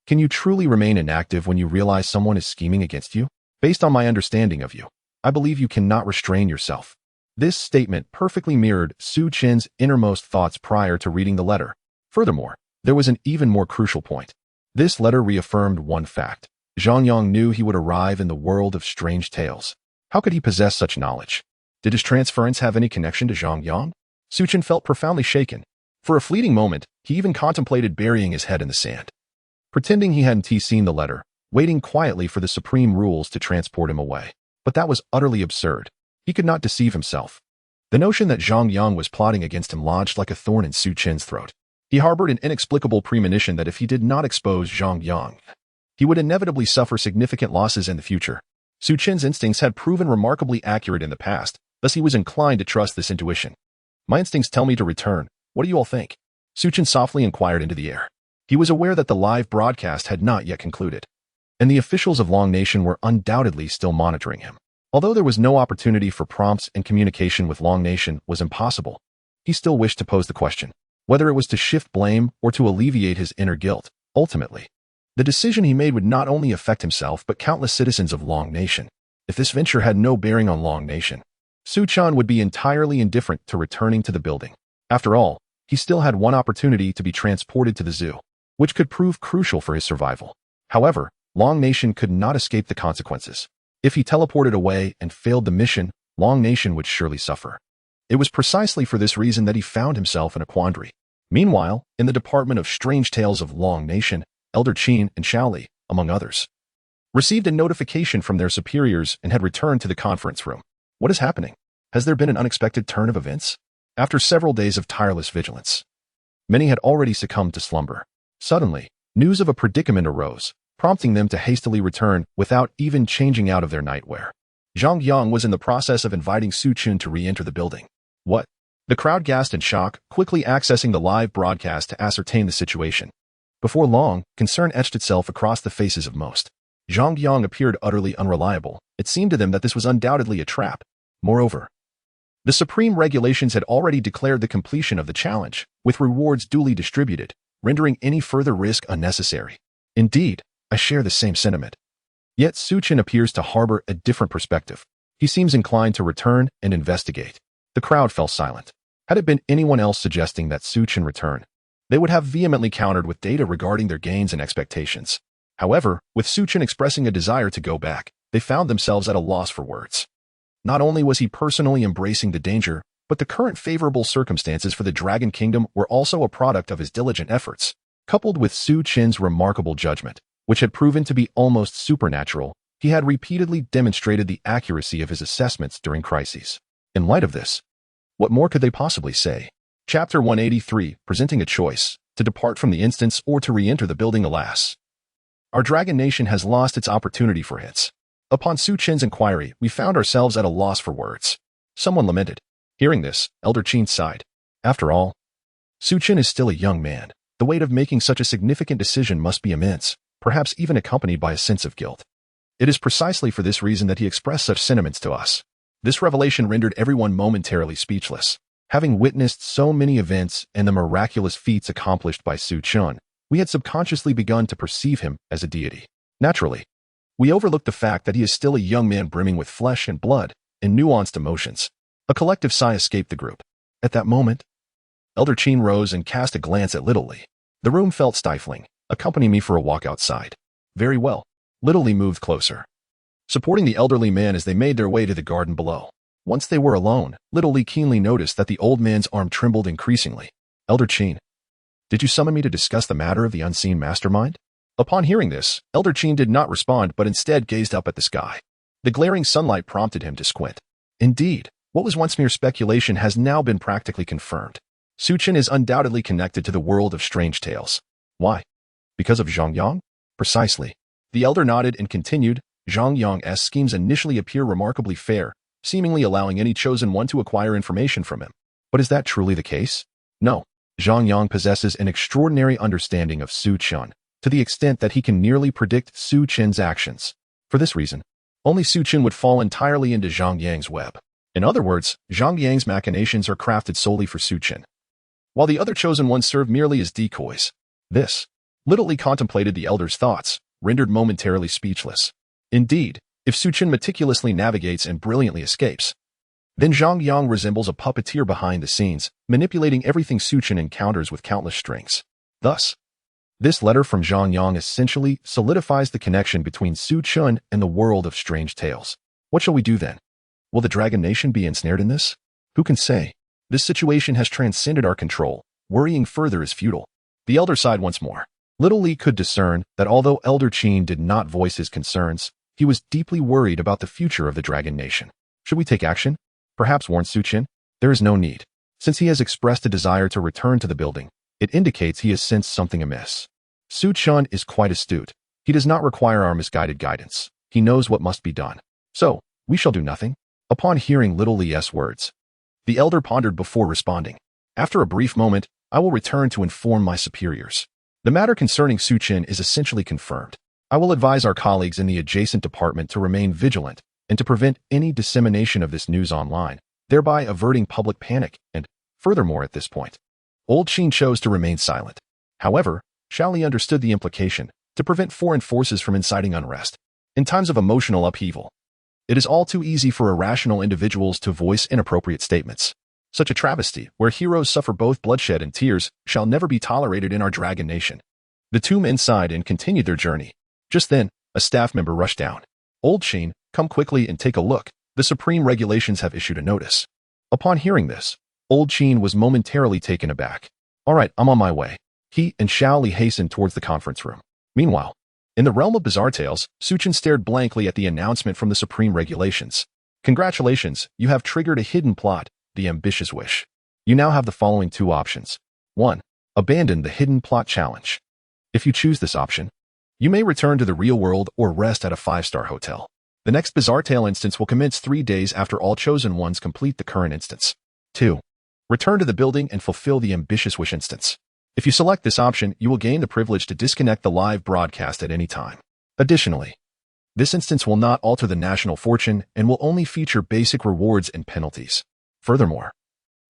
Can you truly remain inactive when you realize someone is scheming against you? Based on my understanding of you, I believe you cannot restrain yourself. This statement perfectly mirrored Chen's innermost thoughts prior to reading the letter. Furthermore, there was an even more crucial point. This letter reaffirmed one fact. Zhang Yang knew he would arrive in the world of strange tales. How could he possess such knowledge? Did his transference have any connection to Zhang Yang? Chen felt profoundly shaken. For a fleeting moment, he even contemplated burying his head in the sand. Pretending he hadn't seen the letter, waiting quietly for the supreme rules to transport him away. But that was utterly absurd. He could not deceive himself. The notion that Zhang Yang was plotting against him lodged like a thorn in Chen's throat. He harbored an inexplicable premonition that if he did not expose Zhang Yang, he would inevitably suffer significant losses in the future. Chen's instincts had proven remarkably accurate in the past, thus he was inclined to trust this intuition. My instincts tell me to return. What do you all think? Chen softly inquired into the air. He was aware that the live broadcast had not yet concluded, and the officials of Long Nation were undoubtedly still monitoring him. Although there was no opportunity for prompts and communication with Long Nation was impossible, he still wished to pose the question, whether it was to shift blame or to alleviate his inner guilt. Ultimately, the decision he made would not only affect himself but countless citizens of Long Nation. If this venture had no bearing on Long Nation, Chen would be entirely indifferent to returning to the building. After all, he still had one opportunity to be transported to the zoo, which could prove crucial for his survival. However, Long Nation could not escape the consequences. If he teleported away and failed the mission, Long Nation would surely suffer. It was precisely for this reason that he found himself in a quandary. Meanwhile, in the department of strange tales of Long Nation, Elder Chen and Shaoli, among others, received a notification from their superiors and had returned to the conference room. What is happening? Has there been an unexpected turn of events? After several days of tireless vigilance, many had already succumbed to slumber. Suddenly, news of a predicament arose, prompting them to hastily return without even changing out of their nightwear. Zhang Yang was in the process of inviting Chen to re-enter the building. What? The crowd gasped in shock, quickly accessing the live broadcast to ascertain the situation. Before long, concern etched itself across the faces of most. Zhang Yang appeared utterly unreliable. It seemed to them that this was undoubtedly a trap. Moreover, the supreme regulations had already declared the completion of the challenge, with rewards duly distributed, rendering any further risk unnecessary. Indeed, I share the same sentiment. Yet Chen appears to harbor a different perspective. He seems inclined to return and investigate. The crowd fell silent. Had it been anyone else suggesting that Su Chen return, they would have vehemently countered with data regarding their gains and expectations. However, with Su Chen expressing a desire to go back, they found themselves at a loss for words. Not only was he personally embracing the danger, but the current favorable circumstances for the Dragon Kingdom were also a product of his diligent efforts. Coupled with Su Chen's remarkable judgment, which had proven to be almost supernatural, he had repeatedly demonstrated the accuracy of his assessments during crises. In light of this, what more could they possibly say? Chapter 183, presenting a choice, to depart from the instance or to re-enter the building. Alas, our Dragon Nation has lost its opportunity for hits. Upon Su Chen's inquiry, we found ourselves at a loss for words. Someone lamented. Hearing this, Elder Chen sighed. After all, Su Chen is still a young man. The weight of making such a significant decision must be immense, perhaps even accompanied by a sense of guilt. It is precisely for this reason that he expressed such sentiments to us. This revelation rendered everyone momentarily speechless. Having witnessed so many events and the miraculous feats accomplished by Su Chen, we had subconsciously begun to perceive him as a deity. Naturally, we overlooked the fact that he is still a young man brimming with flesh and blood and nuanced emotions. A collective sigh escaped the group. At that moment, Elder Chen rose and cast a glance at Little Li. The room felt stifling. Accompany me for a walk outside. Very well. Little Li moved closer, supporting the elderly man as they made their way to the garden below. Once they were alone, Little Li keenly noticed that the old man's arm trembled increasingly. Elder Chen, did you summon me to discuss the matter of the unseen mastermind? Upon hearing this, Elder Chen did not respond but instead gazed up at the sky. The glaring sunlight prompted him to squint. Indeed, what was once mere speculation has now been practically confirmed. Su Chen is undoubtedly connected to the world of strange tales. Why? Because of Zhang Yang? Precisely. The elder nodded and continued. Zhang Yang's schemes initially appear remarkably fair, seemingly allowing any chosen one to acquire information from him. But is that truly the case? No. Zhang Yang possesses an extraordinary understanding of Su Chen, to the extent that he can nearly predict Su Chen's actions. For this reason, only Su Chen would fall entirely into Zhang Yang's web. In other words, Zhang Yang's machinations are crafted solely for Su Chen, while the other chosen ones serve merely as decoys. This, Little Li contemplated the elder's thoughts, rendered momentarily speechless. Indeed, if Su Chen meticulously navigates and brilliantly escapes, then Zhang Yang resembles a puppeteer behind the scenes, manipulating everything Su Chen encounters with countless strings. Thus, this letter from Zhang Yang essentially solidifies the connection between Su Chen and the world of strange tales. What shall we do then? Will the Dragon Nation be ensnared in this? Who can say? This situation has transcended our control. Worrying further is futile. The elder sighed once more. Little Li could discern that although Elder Chen did not voice his concerns, he was deeply worried about the future of the Dragon Nation. Should we take action? Perhaps warn Su Chen? There is no need. Since he has expressed a desire to return to the building, it indicates he has sensed something amiss. Su Chen is quite astute. He does not require our misguided guidance. He knows what must be done. So, we shall do nothing? Upon hearing Little Li's words, the elder pondered before responding. After a brief moment, I will return to inform my superiors. The matter concerning Su Chen is essentially confirmed. I will advise our colleagues in the adjacent department to remain vigilant and to prevent any dissemination of this news online, thereby averting public panic and, furthermore at this point, Old Chen chose to remain silent. However, Xiaoli understood the implication, to prevent foreign forces from inciting unrest. In times of emotional upheaval, it is all too easy for irrational individuals to voice inappropriate statements. Such a travesty, where heroes suffer both bloodshed and tears, shall never be tolerated in our Dragon Nation. The two men sighed and continued their journey. Just then, a staff member rushed down. Old Chen, come quickly and take a look. The Supreme Regulations have issued a notice. Upon hearing this, Old Chen was momentarily taken aback. All right, I'm on my way. He and Xiaoli hastened towards the conference room. Meanwhile, in the realm of bizarre tales, Su Chen stared blankly at the announcement from the Supreme Regulations. Congratulations, you have triggered a hidden plot, the ambitious wish. You now have the following two options. 1. Abandon the hidden plot challenge. If you choose this option, you may return to the real world or rest at a 5-star hotel. The next bizarre tale instance will commence 3 days after all chosen ones complete the current instance. 2. Return to the building and fulfill the ambitious wish instance. If you select this option, you will gain the privilege to disconnect the live broadcast at any time. Additionally, this instance will not alter the national fortune and will only feature basic rewards and penalties. Furthermore,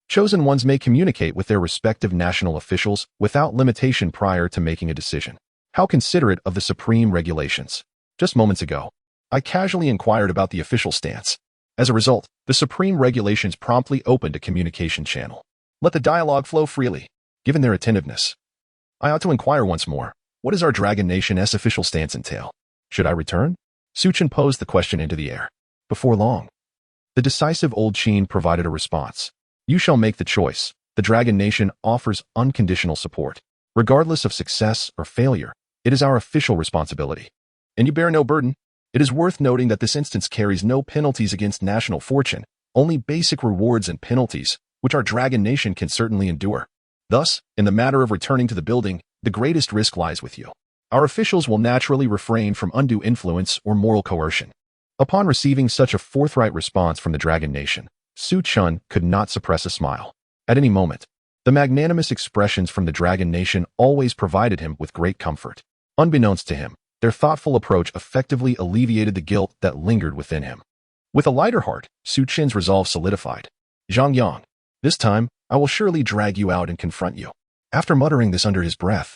chosen ones may communicate with their respective national officials without limitation prior to making a decision. How considerate of the Supreme Regulations. Just moments ago, I casually inquired about the official stance. As a result, the supreme regulations promptly opened a communication channel. Let the dialogue flow freely. Given their attentiveness, I ought to inquire once more, what does our Dragon Nation's official stance entail? Should I return? Chen posed the question into the air. Before long, the decisive old Chen provided a response. You shall make the choice. The Dragon Nation offers unconditional support. Regardless of success or failure, it is our official responsibility. And you bear no burden. It is worth noting that this instance carries no penalties against national fortune, only basic rewards and penalties, which our Dragon Nation can certainly endure. Thus, in the matter of returning to the building, the greatest risk lies with you. Our officials will naturally refrain from undue influence or moral coercion. Upon receiving such a forthright response from the Dragon Nation, Chen could not suppress a smile. At any moment, the magnanimous expressions from the Dragon Nation always provided him with great comfort. Unbeknownst to him, their thoughtful approach effectively alleviated the guilt that lingered within him. With a lighter heart, Chen's resolve solidified. Zhang Yang, this time, I will surely drag you out and confront you. After muttering this under his breath,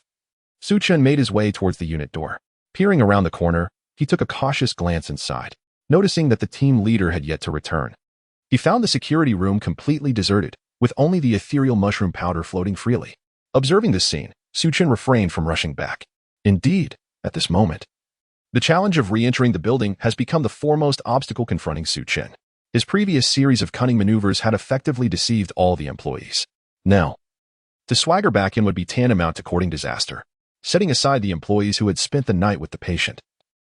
Chen made his way towards the unit door. Peering around the corner, he took a cautious glance inside, noticing that the team leader had yet to return. He found the security room completely deserted, with only the ethereal mushroom powder floating freely. Observing this scene, Chen refrained from rushing back. Indeed, at this moment, the challenge of re-entering the building has become the foremost obstacle confronting Chen. His previous series of cunning maneuvers had effectively deceived all the employees. Now, to swagger back in would be tantamount to courting disaster. Setting aside the employees who had spent the night with the patient,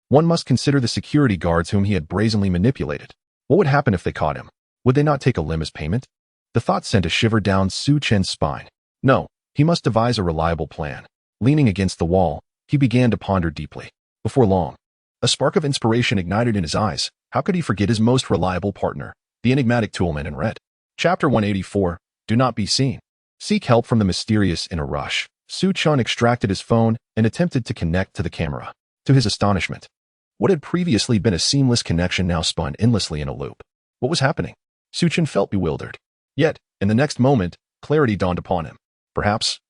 one must consider the security guards whom he had brazenly manipulated. What would happen if they caught him? Would they not take a limb as payment? The thought sent a shiver down Chen's spine. No, he must devise a reliable plan. Leaning against the wall, he began to ponder deeply. Before long, a spark of inspiration ignited in his eyes. How could he forget his most reliable partner, the enigmatic toolman in red? Chapter 184, Do Not Be Seen. Seek help from the mysterious in a rush. Chen extracted his phone and attempted to connect to the camera. To his astonishment, what had previously been a seamless connection now spun endlessly in a loop. What was happening? Chen felt bewildered. Yet, in the next moment, clarity dawned upon him. Perhaps,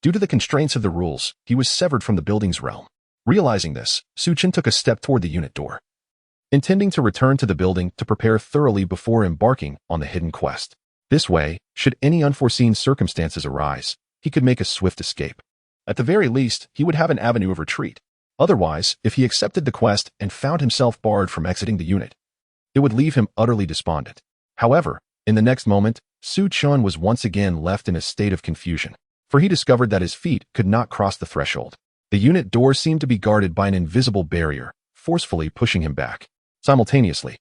due to the constraints of the rules, he was severed from the building's realm. Realizing this, Chen took a step toward the unit door, intending to return to the building to prepare thoroughly before embarking on the hidden quest. This way, should any unforeseen circumstances arise, he could make a swift escape. At the very least, he would have an avenue of retreat. Otherwise, if he accepted the quest and found himself barred from exiting the unit, it would leave him utterly despondent. However, in the next moment, Chen was once again left in a state of confusion, for he discovered that his feet could not cross the threshold. The unit door seemed to be guarded by an invisible barrier, forcefully pushing him back. Simultaneously,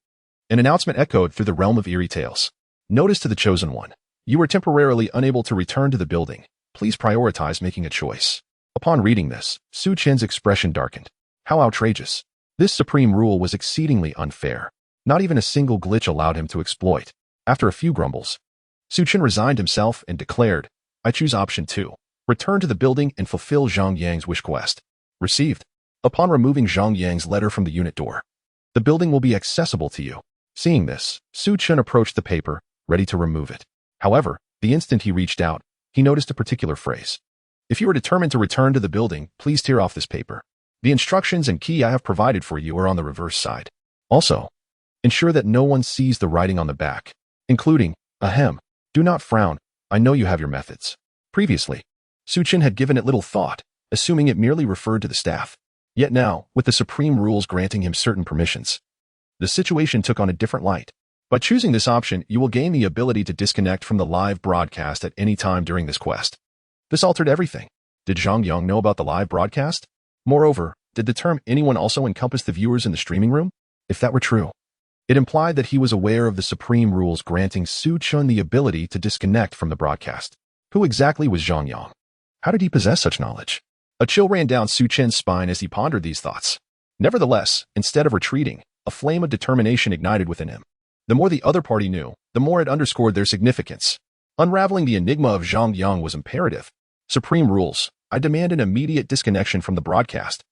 an announcement echoed through the realm of eerie tales. Notice to the Chosen One. You are temporarily unable to return to the building. Please prioritize making a choice. Upon reading this, Chen's expression darkened. How outrageous. This supreme rule was exceedingly unfair. Not even a single glitch allowed him to exploit. After a few grumbles, Chen resigned himself and declared, I choose option 2. Return to the building and fulfill Zhang Yang's wish quest. Received. Upon removing Zhang Yang's letter from the unit door, the building will be accessible to you. Seeing this, Chen approached the paper, ready to remove it. However, the instant he reached out, he noticed a particular phrase. If you are determined to return to the building, please tear off this paper. The instructions and key I have provided for you are on the reverse side. Also, ensure that no one sees the writing on the back, including, ahem, do not frown, I know you have your methods. Previously, Chen had given it little thought, assuming it merely referred to the staff. Yet now, with the supreme rules granting him certain permissions, the situation took on a different light. By choosing this option, you will gain the ability to disconnect from the live broadcast at any time during this quest. This altered everything. Did Zhang Yang know about the live broadcast? Moreover, did the term anyone also encompass the viewers in the streaming room? If that were true, it implied that he was aware of the supreme rules granting Chen the ability to disconnect from the broadcast. Who exactly was Zhang Yang? How did he possess such knowledge? A chill ran down Chen's spine as he pondered these thoughts. Nevertheless, instead of retreating, a flame of determination ignited within him. The more the other party knew, the more it underscored their significance. Unraveling the enigma of Zhang Yang was imperative. Supreme rules. I demand an immediate disconnection from the broadcast.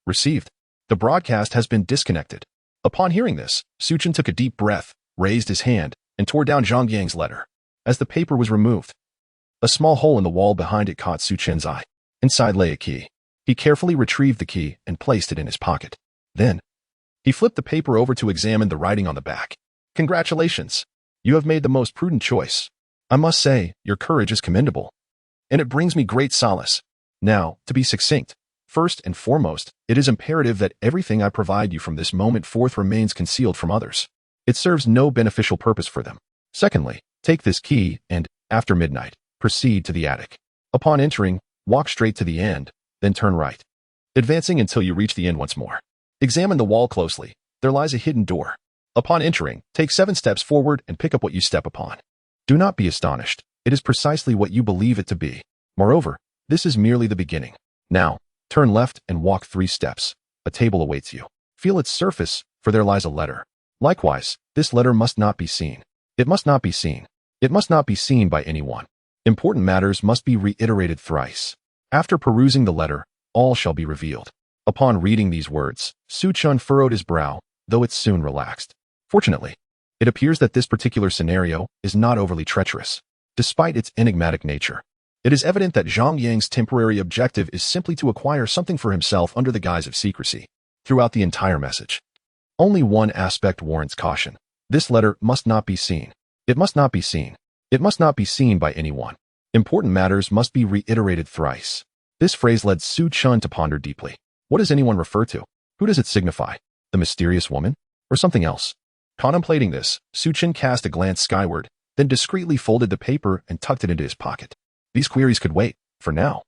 Received. The broadcast has been disconnected. Upon hearing this, Chen took a deep breath, raised his hand, and tore down Zhang Yang's letter. As the paper was removed, a small hole in the wall behind it caught Chen's eye. Inside lay a key. He carefully retrieved the key and placed it in his pocket. Then, he flipped the paper over to examine the writing on the back. Congratulations. You have made the most prudent choice. I must say, your courage is commendable, and it brings me great solace. Now, to be succinct, first and foremost, it is imperative that everything I provide you from this moment forth remains concealed from others. It serves no beneficial purpose for them. Secondly, take this key and, after midnight, proceed to the attic. Upon entering, walk straight to the end, then turn right, advancing until you reach the end once more. Examine the wall closely. There lies a hidden door. Upon entering, take 7 steps forward and pick up what you step upon. Do not be astonished. It is precisely what you believe it to be. Moreover, this is merely the beginning. Now, turn left and walk 3 steps. A table awaits you. Feel its surface, for there lies a letter. Likewise, this letter must not be seen. It must not be seen. It must not be seen by anyone. Important matters must be reiterated thrice. After perusing the letter, all shall be revealed. Upon reading these words, Chen furrowed his brow, though it soon relaxed. Fortunately, it appears that this particular scenario is not overly treacherous, despite its enigmatic nature. It is evident that Zhang Yang's temporary objective is simply to acquire something for himself under the guise of secrecy. Throughout the entire message, only one aspect warrants caution. This letter must not be seen. It must not be seen. It must not be seen by anyone. Important matters must be reiterated thrice. This phrase led Chen to ponder deeply. What does anyone refer to? Who does it signify? The mysterious woman? Or something else? Contemplating this, Chen cast a glance skyward, then discreetly folded the paper and tucked it into his pocket. These queries could wait, for now.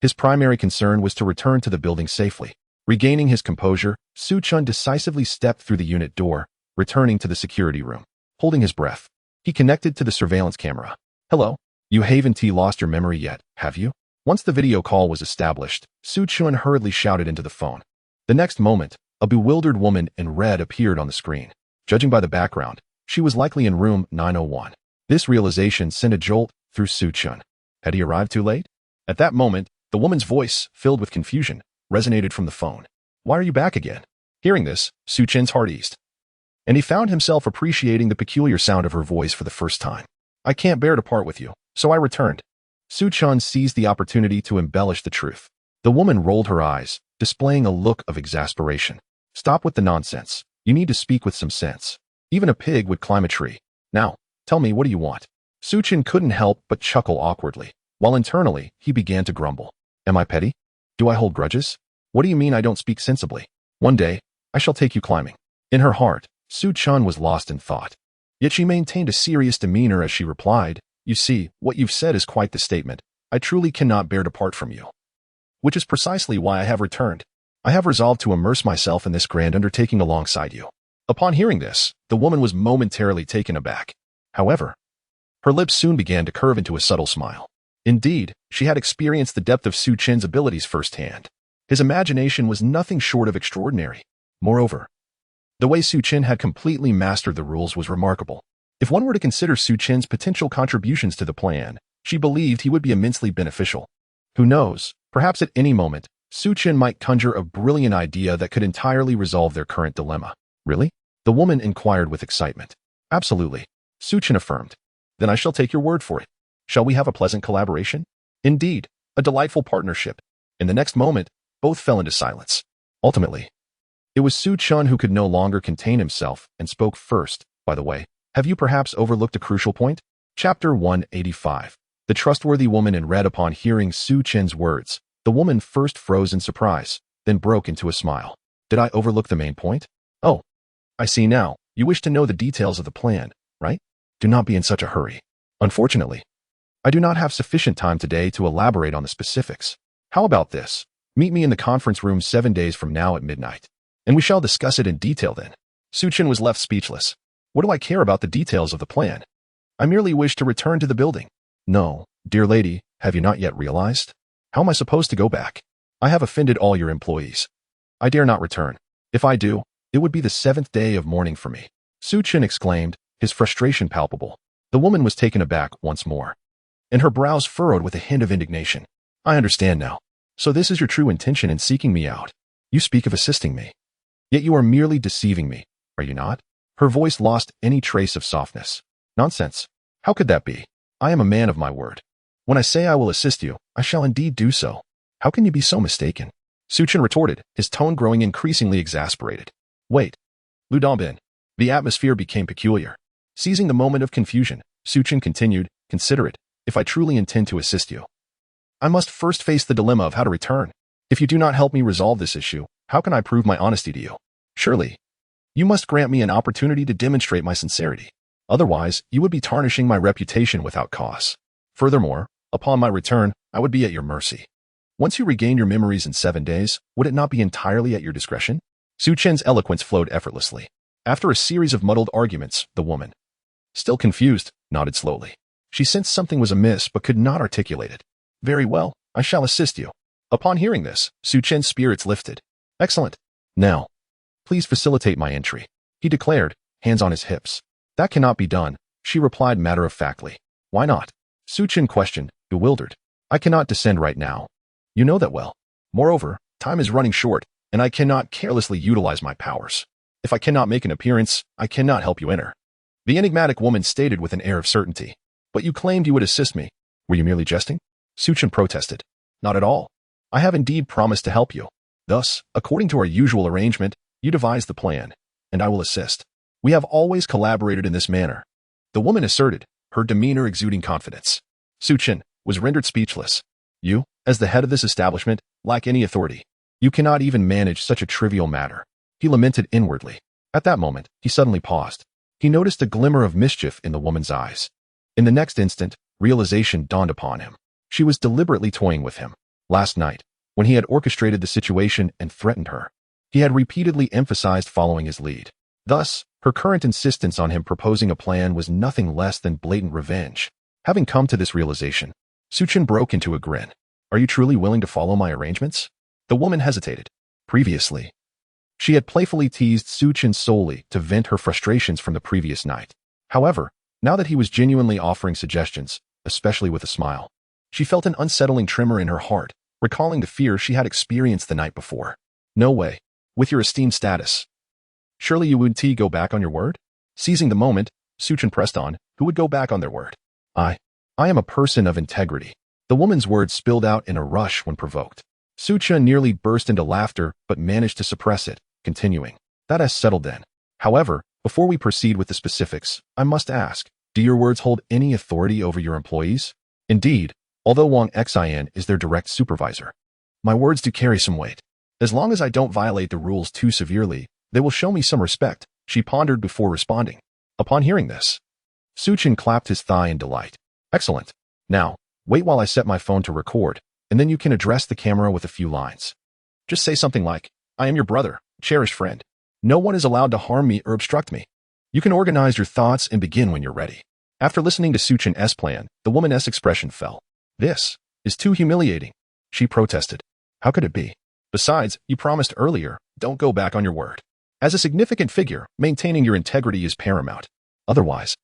His primary concern was to return to the building safely. Regaining his composure, Chen decisively stepped through the unit door, returning to the security room. Holding his breath, he connected to the surveillance camera. Hello? You haven't lost your memory yet, have you? Once the video call was established, Chen hurriedly shouted into the phone. The next moment, a bewildered woman in red appeared on the screen. Judging by the background, she was likely in room 901. This realization sent a jolt through Chen. Had he arrived too late? At that moment, the woman's voice, filled with confusion, resonated from the phone. Why are you back again? Hearing this, Chen's heart eased, and he found himself appreciating the peculiar sound of her voice for the first time. I can't bear to part with you, so I returned. Chen seized the opportunity to embellish the truth. The woman rolled her eyes, displaying a look of exasperation. Stop with the nonsense. You need to speak with some sense. Even a pig would climb a tree. Now, tell me, what do you want? Chen couldn't help but chuckle awkwardly, while internally, he began to grumble. Am I petty? Do I hold grudges? What do you mean I don't speak sensibly? One day, I shall take you climbing. In her heart, Chen was lost in thought. Yet she maintained a serious demeanor as she replied, You see, what you've said is quite the statement. I truly cannot bear to part from you. Which is precisely why I have returned. I have resolved to immerse myself in this grand undertaking alongside you. Upon hearing this, the woman was momentarily taken aback. However, her lips soon began to curve into a subtle smile. Indeed, she had experienced the depth of Chen's abilities firsthand. His imagination was nothing short of extraordinary. Moreover, the way Chen had completely mastered the rules was remarkable. If one were to consider Chen's potential contributions to the plan, she believed he would be immensely beneficial. Who knows, perhaps at any moment, Chen might conjure a brilliant idea that could entirely resolve their current dilemma. Really? The woman inquired with excitement. Absolutely, Chen affirmed. Then I shall take your word for it. Shall we have a pleasant collaboration? Indeed, a delightful partnership. In the next moment, both fell into silence. Ultimately, it was Chen who could no longer contain himself and spoke first. By the way, have you perhaps overlooked a crucial point? Chapter 185. The trustworthy woman in red. Upon hearing Chen's words, the woman first froze in surprise, then broke into a smile. Did I overlook the main point? Oh, I see now. You wish to know the details of the plan, right? Do not be in such a hurry. Unfortunately, I do not have sufficient time today to elaborate on the specifics. How about this? Meet me in the conference room 7 days from now at midnight, and we shall discuss it in detail then. Chen was left speechless. What do I care about the details of the plan? I merely wish to return to the building. No, dear lady, have you not yet realized? How am I supposed to go back? I have offended all your employees. I dare not return. If I do, it would be the 7th day of mourning for me. Chen exclaimed, his frustration palpable. The woman was taken aback once more, and her brows furrowed with a hint of indignation. I understand now. So this is your true intention in seeking me out. You speak of assisting me. Yet you are merely deceiving me, are you not? Her voice lost any trace of softness. Nonsense. How could that be? I am a man of my word. When I say I will assist you, I shall indeed do so. How can you be so mistaken? Chen retorted, his tone growing increasingly exasperated. Wait. Lu Dongbin. The atmosphere became peculiar. Seizing the moment of confusion, Chen continued, "Consider it, if I truly intend to assist you. I must first face the dilemma of how to return. If you do not help me resolve this issue, how can I prove my honesty to you? Surely, you must grant me an opportunity to demonstrate my sincerity. Otherwise, you would be tarnishing my reputation without cause. Furthermore, upon my return, I would be at your mercy. Once you regain your memories in 7 days, would it not be entirely at your discretion?" Chen's eloquence flowed effortlessly. After a series of muddled arguments, the woman, still confused, nodded slowly. She sensed something was amiss but could not articulate it. "Very well, I shall assist you." Upon hearing this, Chen's spirits lifted. "Excellent. Now, please facilitate my entry," he declared, hands on his hips. "That cannot be done," she replied matter-of-factly. "Why not?" Chen questioned, bewildered. "I cannot descend right now. You know that well. Moreover, time is running short, and I cannot carelessly utilize my powers. If I cannot make an appearance, I cannot help you enter." The enigmatic woman stated with an air of certainty. "But you claimed you would assist me. Were you merely jesting?" Chen protested. "Not at all. I have indeed promised to help you. Thus, according to our usual arrangement, you devise the plan, and I will assist. We have always collaborated in this manner," the woman asserted, her demeanor exuding confidence. Chen was rendered speechless. "You, as the head of this establishment, lack any authority. You cannot even manage such a trivial matter," he lamented inwardly. At that moment, he suddenly paused. He noticed a glimmer of mischief in the woman's eyes. In the next instant, realization dawned upon him. She was deliberately toying with him. Last night, when he had orchestrated the situation and threatened her, he had repeatedly emphasized following his lead. Thus, her current insistence on him proposing a plan was nothing less than blatant revenge. Having come to this realization, Chen broke into a grin. "Are you truly willing to follow my arrangements?" The woman hesitated. Previously, she had playfully teased Chen solely to vent her frustrations from the previous night. However, now that he was genuinely offering suggestions, especially with a smile, she felt an unsettling tremor in her heart, recalling the fear she had experienced the night before. "No way. With your esteemed status. Surely you would go back on your word?" Seizing the moment, Chen pressed on, "Who would go back on their word? I am a person of integrity." The woman's words spilled out in a rush when provoked. Chen nearly burst into laughter but managed to suppress it, continuing, "That has settled then. However, before we proceed with the specifics, I must ask, do your words hold any authority over your employees?" "Indeed, although Wang Xin is their direct supervisor, my words do carry some weight. As long as I don't violate the rules too severely, they will show me some respect," she pondered before responding. Upon hearing this, Chen clapped his thigh in delight. "Excellent. Now, wait while I set my phone to record, and then you can address the camera with a few lines. Just say something like, 'I am your brother, cherished friend. No one is allowed to harm me or obstruct me.' You can organize your thoughts and begin when you're ready." After listening to Chen's plan, the woman's expression fell. "This is too humiliating," she protested. "How could it be? Besides, you promised earlier, don't go back on your word. As a significant figure, maintaining your integrity is paramount. Otherwise,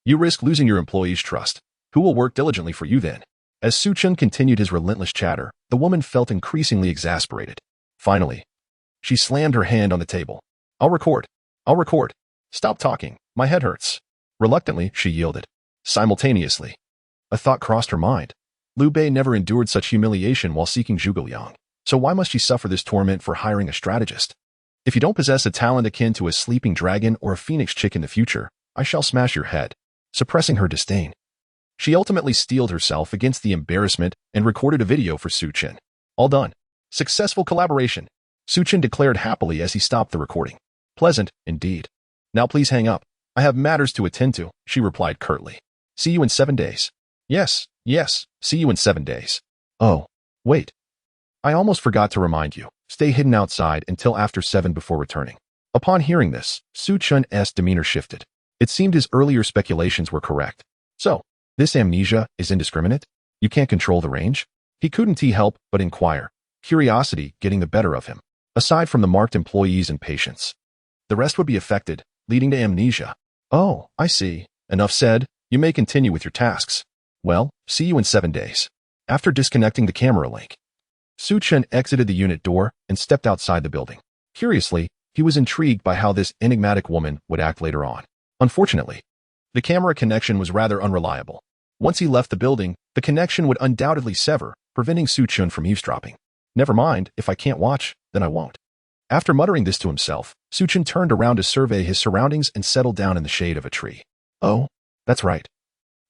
you risk losing your employees' trust. Who will work diligently for you then?" As Chen continued his relentless chatter, the woman felt increasingly exasperated. Finally, she slammed her hand on the table. I'll record. Stop talking. My head hurts." Reluctantly, she yielded. Simultaneously, a thought crossed her mind. Liu Bei never endured such humiliation while seeking Zhuge Liang. So why must she suffer this torment for hiring a strategist? "If you don't possess a talent akin to a sleeping dragon or a phoenix chick in the future, I shall smash your head." Suppressing her disdain, she ultimately steeled herself against the embarrassment and recorded a video for Chen. "All done. Successful collaboration," Chen declared happily as he stopped the recording. "Pleasant, indeed. Now please hang up. I have matters to attend to," she replied curtly. "See you in 7 days. Yes, see you in 7 days. Oh, wait. I almost forgot to remind you. Stay hidden outside until after 7 before returning." Upon hearing this, Chen's demeanor shifted. It seemed his earlier speculations were correct. So, this amnesia is indiscriminate? You can't control the range? He couldn't help but inquire, curiosity getting the better of him. Aside from the marked employees and patients, the rest would be affected, leading to amnesia. "Oh, I see. Enough said. You may continue with your tasks. Well, see you in 7 days." After disconnecting the camera link, Chen exited the unit door and stepped outside the building. Curiously, he was intrigued by how this enigmatic woman would act later on. Unfortunately, the camera connection was rather unreliable. Once he left the building, the connection would undoubtedly sever, preventing Chen from eavesdropping. "Never mind, if I can't watch, then I won't." After muttering this to himself, Chen turned around to survey his surroundings and settled down in the shade of a tree. Oh, that's right.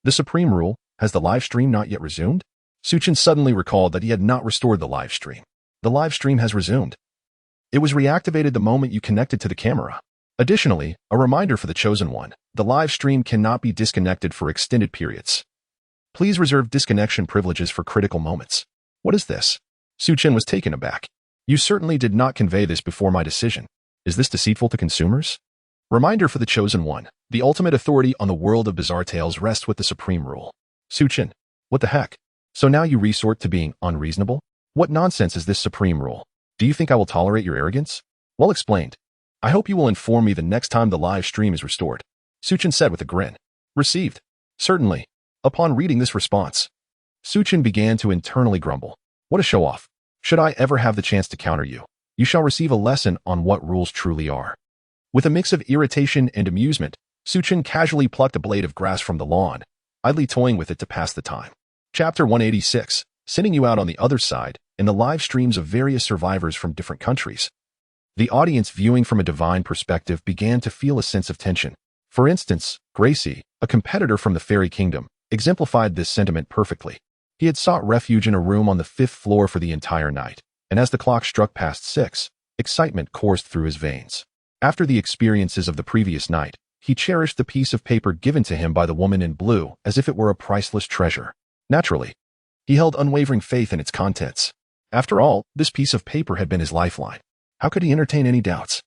The supreme rule, has the live stream not yet resumed? Chen suddenly recalled that he had not restored the live stream. The live stream has resumed. It was reactivated the moment you connected to the camera. Additionally, a reminder for the chosen one, the live stream cannot be disconnected for extended periods. Please reserve disconnection privileges for critical moments. What is this? Chen was taken aback. You certainly did not convey this before my decision. Is this deceitful to consumers? Reminder for the chosen one, the ultimate authority on the world of bizarre tales rests with the supreme rule. Chen, what the heck? So now you resort to being unreasonable? What nonsense is this supreme rule? Do you think I will tolerate your arrogance? Well explained. I hope you will inform me the next time the live stream is restored. Chen said with a grin. Received. Certainly. Upon reading this response, Chen began to internally grumble. What a show-off. Should I ever have the chance to counter you, you shall receive a lesson on what rules truly are. With a mix of irritation and amusement, Chen casually plucked a blade of grass from the lawn, idly toying with it to pass the time. Chapter 186, sending you out on the other side, in the live streams of various survivors from different countries. The audience viewing from a divine perspective began to feel a sense of tension. For instance, Gracie, a competitor from the fairy kingdom, exemplified this sentiment perfectly. He had sought refuge in a room on the 5th floor for the entire night, and as the clock struck past 6, excitement coursed through his veins. After the experiences of the previous night, he cherished the piece of paper given to him by the woman in blue as if it were a priceless treasure. Naturally, he held unwavering faith in its contents. After all, this piece of paper had been his lifeline. How could he entertain any doubts?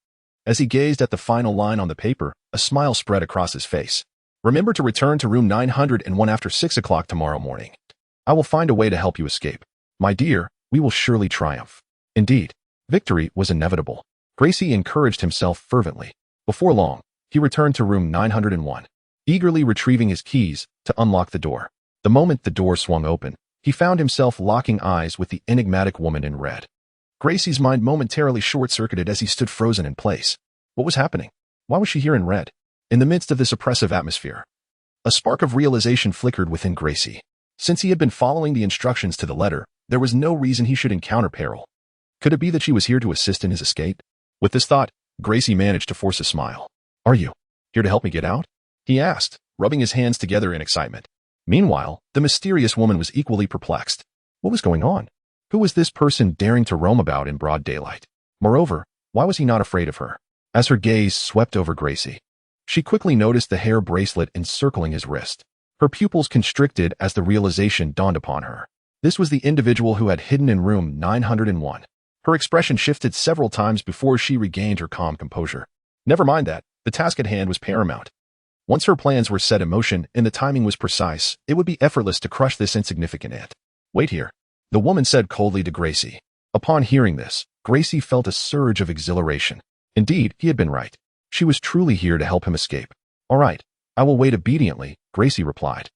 As he gazed at the final line on the paper, a smile spread across his face. Remember to return to room 901 after 6 o'clock tomorrow morning. I will find a way to help you escape. My dear, we will surely triumph. Indeed, victory was inevitable. Gracie encouraged himself fervently. Before long, he returned to room 901, eagerly retrieving his keys to unlock the door. The moment the door swung open, he found himself locking eyes with the enigmatic woman in red. Gracie's mind momentarily short-circuited as he stood frozen in place. What was happening? Why was she here in red? In the midst of this oppressive atmosphere, a spark of realization flickered within Gracie. Since he had been following the instructions to the letter, there was no reason he should encounter peril. Could it be that she was here to assist in his escape? With this thought, Gracie managed to force a smile. Are you here to help me get out? He asked, rubbing his hands together in excitement. Meanwhile, the mysterious woman was equally perplexed. What was going on? Who was this person daring to roam about in broad daylight? Moreover, why was he not afraid of her? As her gaze swept over Gracie, she quickly noticed the hair bracelet encircling his wrist. Her pupils constricted as the realization dawned upon her. This was the individual who had hidden in room 901. Her expression shifted several times before she regained her calm composure. Never mind that, the task at hand was paramount. Once her plans were set in motion and the timing was precise, it would be effortless to crush this insignificant ant. Wait here, the woman said coldly to Gracie. Upon hearing this, Gracie felt a surge of exhilaration. Indeed, he had been right. She was truly here to help him escape. All right, I will wait obediently, Gracie replied.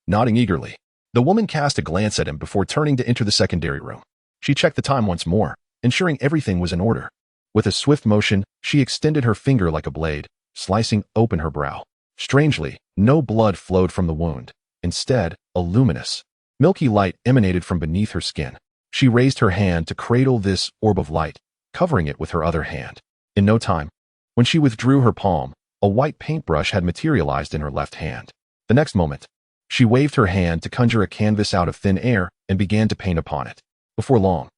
Nodding eagerly, the woman cast a glance at him before turning to enter the secondary room. She checked the time once more, ensuring everything was in order. With a swift motion, she extended her finger like a blade, slicing open her brow. Strangely, no blood flowed from the wound. Instead, a luminous, milky light emanated from beneath her skin. She raised her hand to cradle this orb of light, covering it with her other hand. In no time, when she withdrew her palm, a white paintbrush had materialized in her left hand. The next moment, she waved her hand to conjure a canvas out of thin air and began to paint upon it. Before long,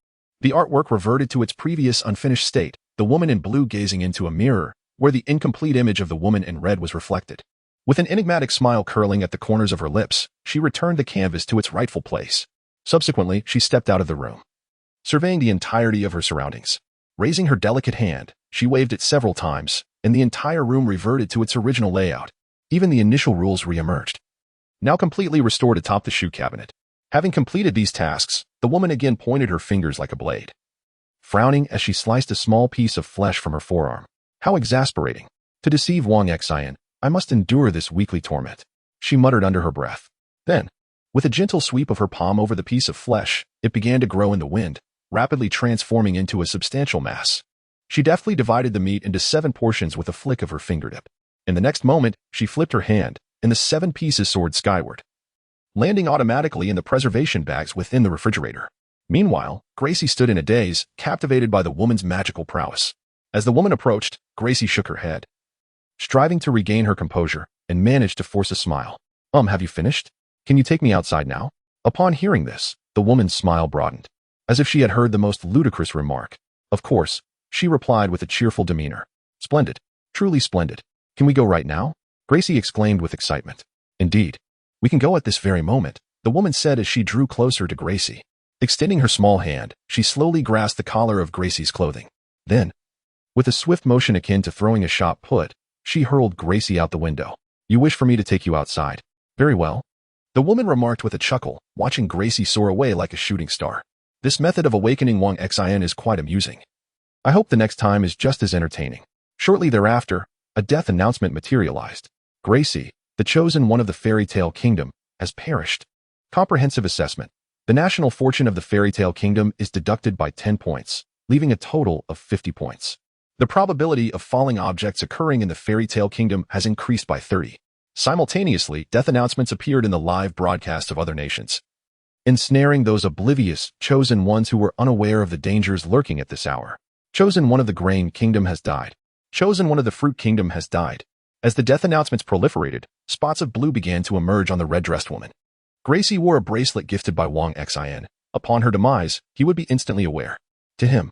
the artwork reverted to its previous unfinished state, the woman in blue gazing into a mirror, where the incomplete image of the woman in red was reflected. With an enigmatic smile curling at the corners of her lips, she returned the canvas to its rightful place. Subsequently, she stepped out of the room, surveying the entirety of her surroundings. Raising her delicate hand, she waved it several times, and the entire room reverted to its original layout. Even the initial rules re-emerged, now completely restored atop the shoe cabinet. Having completed these tasks, the woman again pointed her fingers like a blade, frowning as she sliced a small piece of flesh from her forearm. How exasperating. To deceive Wang Xian, I must endure this weekly torment, she muttered under her breath. Then, with a gentle sweep of her palm over the piece of flesh, it began to grow in the wind, rapidly transforming into a substantial mass. She deftly divided the meat into 7 portions with a flick of her fingertip. In the next moment, she flipped her hand, and the 7 pieces soared skyward, landing automatically in the preservation bags within the refrigerator. Meanwhile, Gracie stood in a daze, captivated by the woman's magical prowess. As the woman approached, Gracie shook her head, striving to regain her composure, and managed to force a smile. Have you finished? Can you take me outside now? Upon hearing this, the woman's smile broadened, as if she had heard the most ludicrous remark. Of course, she replied with a cheerful demeanor. Splendid. Truly splendid. Can we go right now? Gracie exclaimed with excitement. Indeed. We can go at this very moment, the woman said as she drew closer to Gracie. Extending her small hand, she slowly grasped the collar of Gracie's clothing. Then, with a swift motion akin to throwing a shot put, she hurled Gracie out the window. You wish for me to take you outside? Very well. The woman remarked with a chuckle, watching Gracie soar away like a shooting star. This method of awakening Wang Xin is quite amusing. I hope the next time is just as entertaining. Shortly thereafter, a death announcement materialized. Gracie, the chosen one of the fairy tale kingdom, has perished. Comprehensive assessment. The national fortune of the fairy tale kingdom is deducted by 10 points, leaving a total of 50 points. The probability of falling objects occurring in the fairy tale kingdom has increased by 30. Simultaneously, death announcements appeared in the live broadcast of other nations, ensnaring those oblivious, chosen ones who were unaware of the dangers lurking at this hour. Chosen one of the grain kingdom has died. Chosen one of the fruit kingdom has died. As the death announcements proliferated, spots of blue began to emerge on the red-dressed woman. Gracie wore a bracelet gifted by Wang Xin. Upon her demise, he would be instantly aware. To him,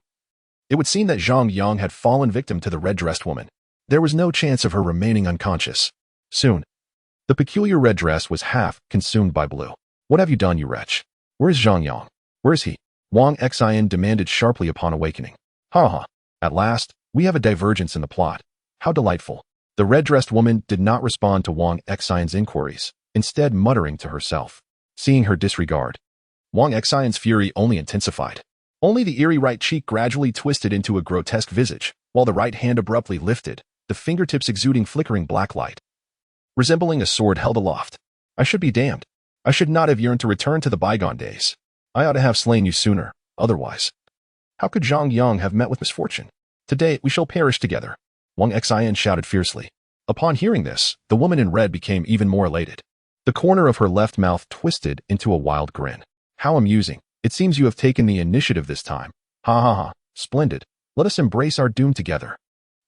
it would seem that Zhang Yang had fallen victim to the red-dressed woman. There was no chance of her remaining unconscious. Soon, the peculiar red dress was half consumed by blue. What have you done, you wretch? Where is Zhang Yang? Where is he? Wang Xin demanded sharply upon awakening. Ha ha. At last, we have a divergence in the plot. How delightful. The red-dressed woman did not respond to Wang Xin's inquiries, instead muttering to herself. Seeing her disregard, Wang Xin's fury only intensified. Only the eerie right cheek gradually twisted into a grotesque visage, while the right hand abruptly lifted, the fingertips exuding flickering black light, resembling a sword held aloft. I should be damned. I should not have yearned to return to the bygone days. I ought to have slain you sooner, otherwise. How could Zhang Yang have met with misfortune? Today we shall perish together. Wang Xin shouted fiercely. Upon hearing this, the woman in red became even more elated. The corner of her left mouth twisted into a wild grin. How amusing. It seems you have taken the initiative this time. Ha ha ha. Splendid. Let us embrace our doom together.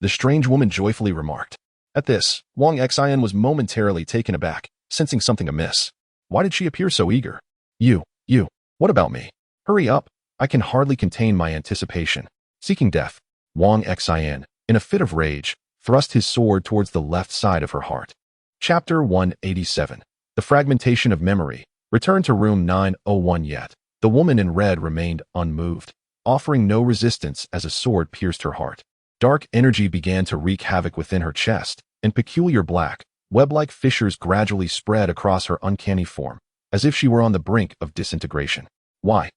The strange woman joyfully remarked. At this, Wang Xin was momentarily taken aback, sensing something amiss. Why did she appear so eager? You, what about me? Hurry up. I can hardly contain my anticipation. Seeking death, Wang Xin, in a fit of rage, thrust his sword towards the left side of her heart. Chapter 187. The Fragmentation of Memory. Return to room 901 yet. The woman in red remained unmoved, offering no resistance as a sword pierced her heart. Dark energy began to wreak havoc within her chest, and peculiar black, web-like fissures gradually spread across her uncanny form, as if she were on the brink of disintegration. Why?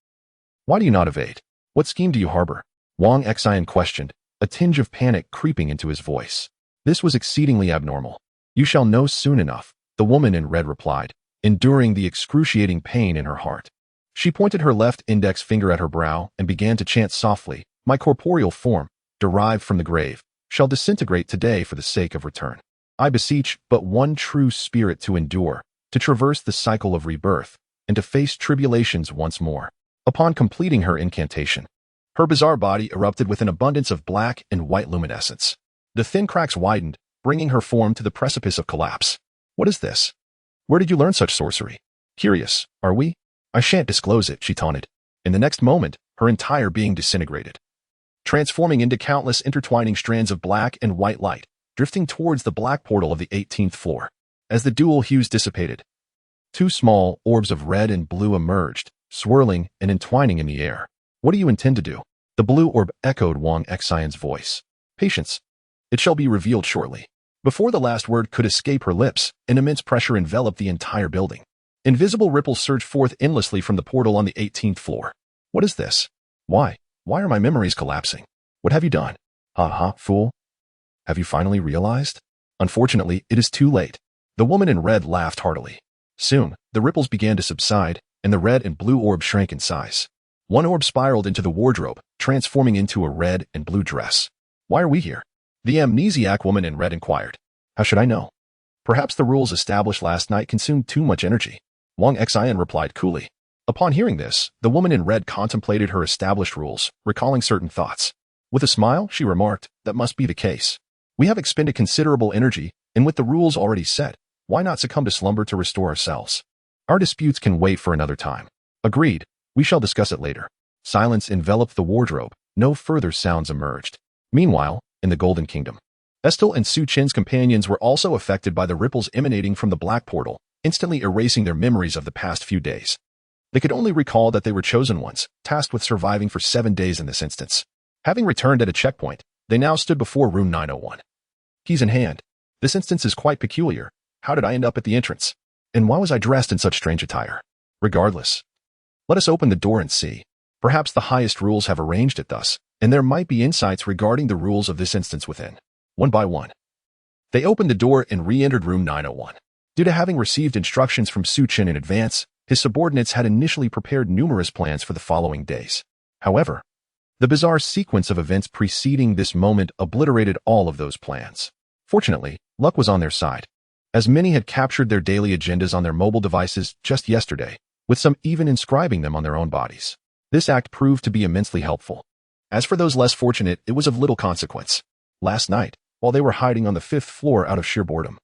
Why do you not evade? What scheme do you harbor? Wang Xin questioned, a tinge of panic creeping into his voice. This was exceedingly abnormal. You shall know soon enough, the woman in red replied, enduring the excruciating pain in her heart. She pointed her left index finger at her brow and began to chant softly, My corporeal form, derived from the grave, shall disintegrate today for the sake of return. I beseech but one true spirit to endure, to traverse the cycle of rebirth, and to face tribulations once more. Upon completing her incantation, her bizarre body erupted with an abundance of black and white luminescence. The thin cracks widened, bringing her form to the precipice of collapse. What is this? Where did you learn such sorcery? Curious, are we? I shan't disclose it, she taunted. In the next moment, her entire being disintegrated, transforming into countless intertwining strands of black and white light, drifting towards the black portal of the 18th floor. As the dual hues dissipated, two small orbs of red and blue emerged, swirling and entwining in the air. What do you intend to do? The blue orb echoed Wang Xin's voice. Patience. It shall be revealed shortly. Before the last word could escape her lips, an immense pressure enveloped the entire building. Invisible ripples surged forth endlessly from the portal on the 18th floor. What is this? Why? Why are my memories collapsing? What have you done? Ha ha, fool. Have you finally realized? Unfortunately, it is too late. The woman in red laughed heartily. Soon, the ripples began to subside, and the red and blue orb shrank in size. One orb spiraled into the wardrobe, transforming into a red and blue dress. Why are we here? The amnesiac woman in red inquired. How should I know? Perhaps the rules established last night consumed too much energy. Wang Xin replied coolly. Upon hearing this, the woman in red contemplated her established rules, recalling certain thoughts. With a smile, she remarked, "That must be the case. We have expended considerable energy, and with the rules already set, why not succumb to slumber to restore ourselves? Our disputes can wait for another time." "Agreed. We shall discuss it later." Silence enveloped the wardrobe. No further sounds emerged. Meanwhile, in the Golden Kingdom, Estel and Su Chen's companions were also affected by the ripples emanating from the black portal, instantly erasing their memories of the past few days. They could only recall that they were chosen ones, tasked with surviving for 7 days in this instance. Having returned at a checkpoint, they now stood before room 901. Keys in hand. This instance is quite peculiar. How did I end up at the entrance? And why was I dressed in such strange attire? Regardless, let us open the door and see. Perhaps the highest rules have arranged it thus, and there might be insights regarding the rules of this instance within. One by one, they opened the door and re-entered room 901. Due to having received instructions from Su Chen in advance, his subordinates had initially prepared numerous plans for the following days. However, the bizarre sequence of events preceding this moment obliterated all of those plans. Fortunately, luck was on their side, as many had captured their daily agendas on their mobile devices just yesterday, with some even inscribing them on their own bodies. This act proved to be immensely helpful. As for those less fortunate, it was of little consequence. Last night, while they were hiding on the 5th floor out of sheer boredom,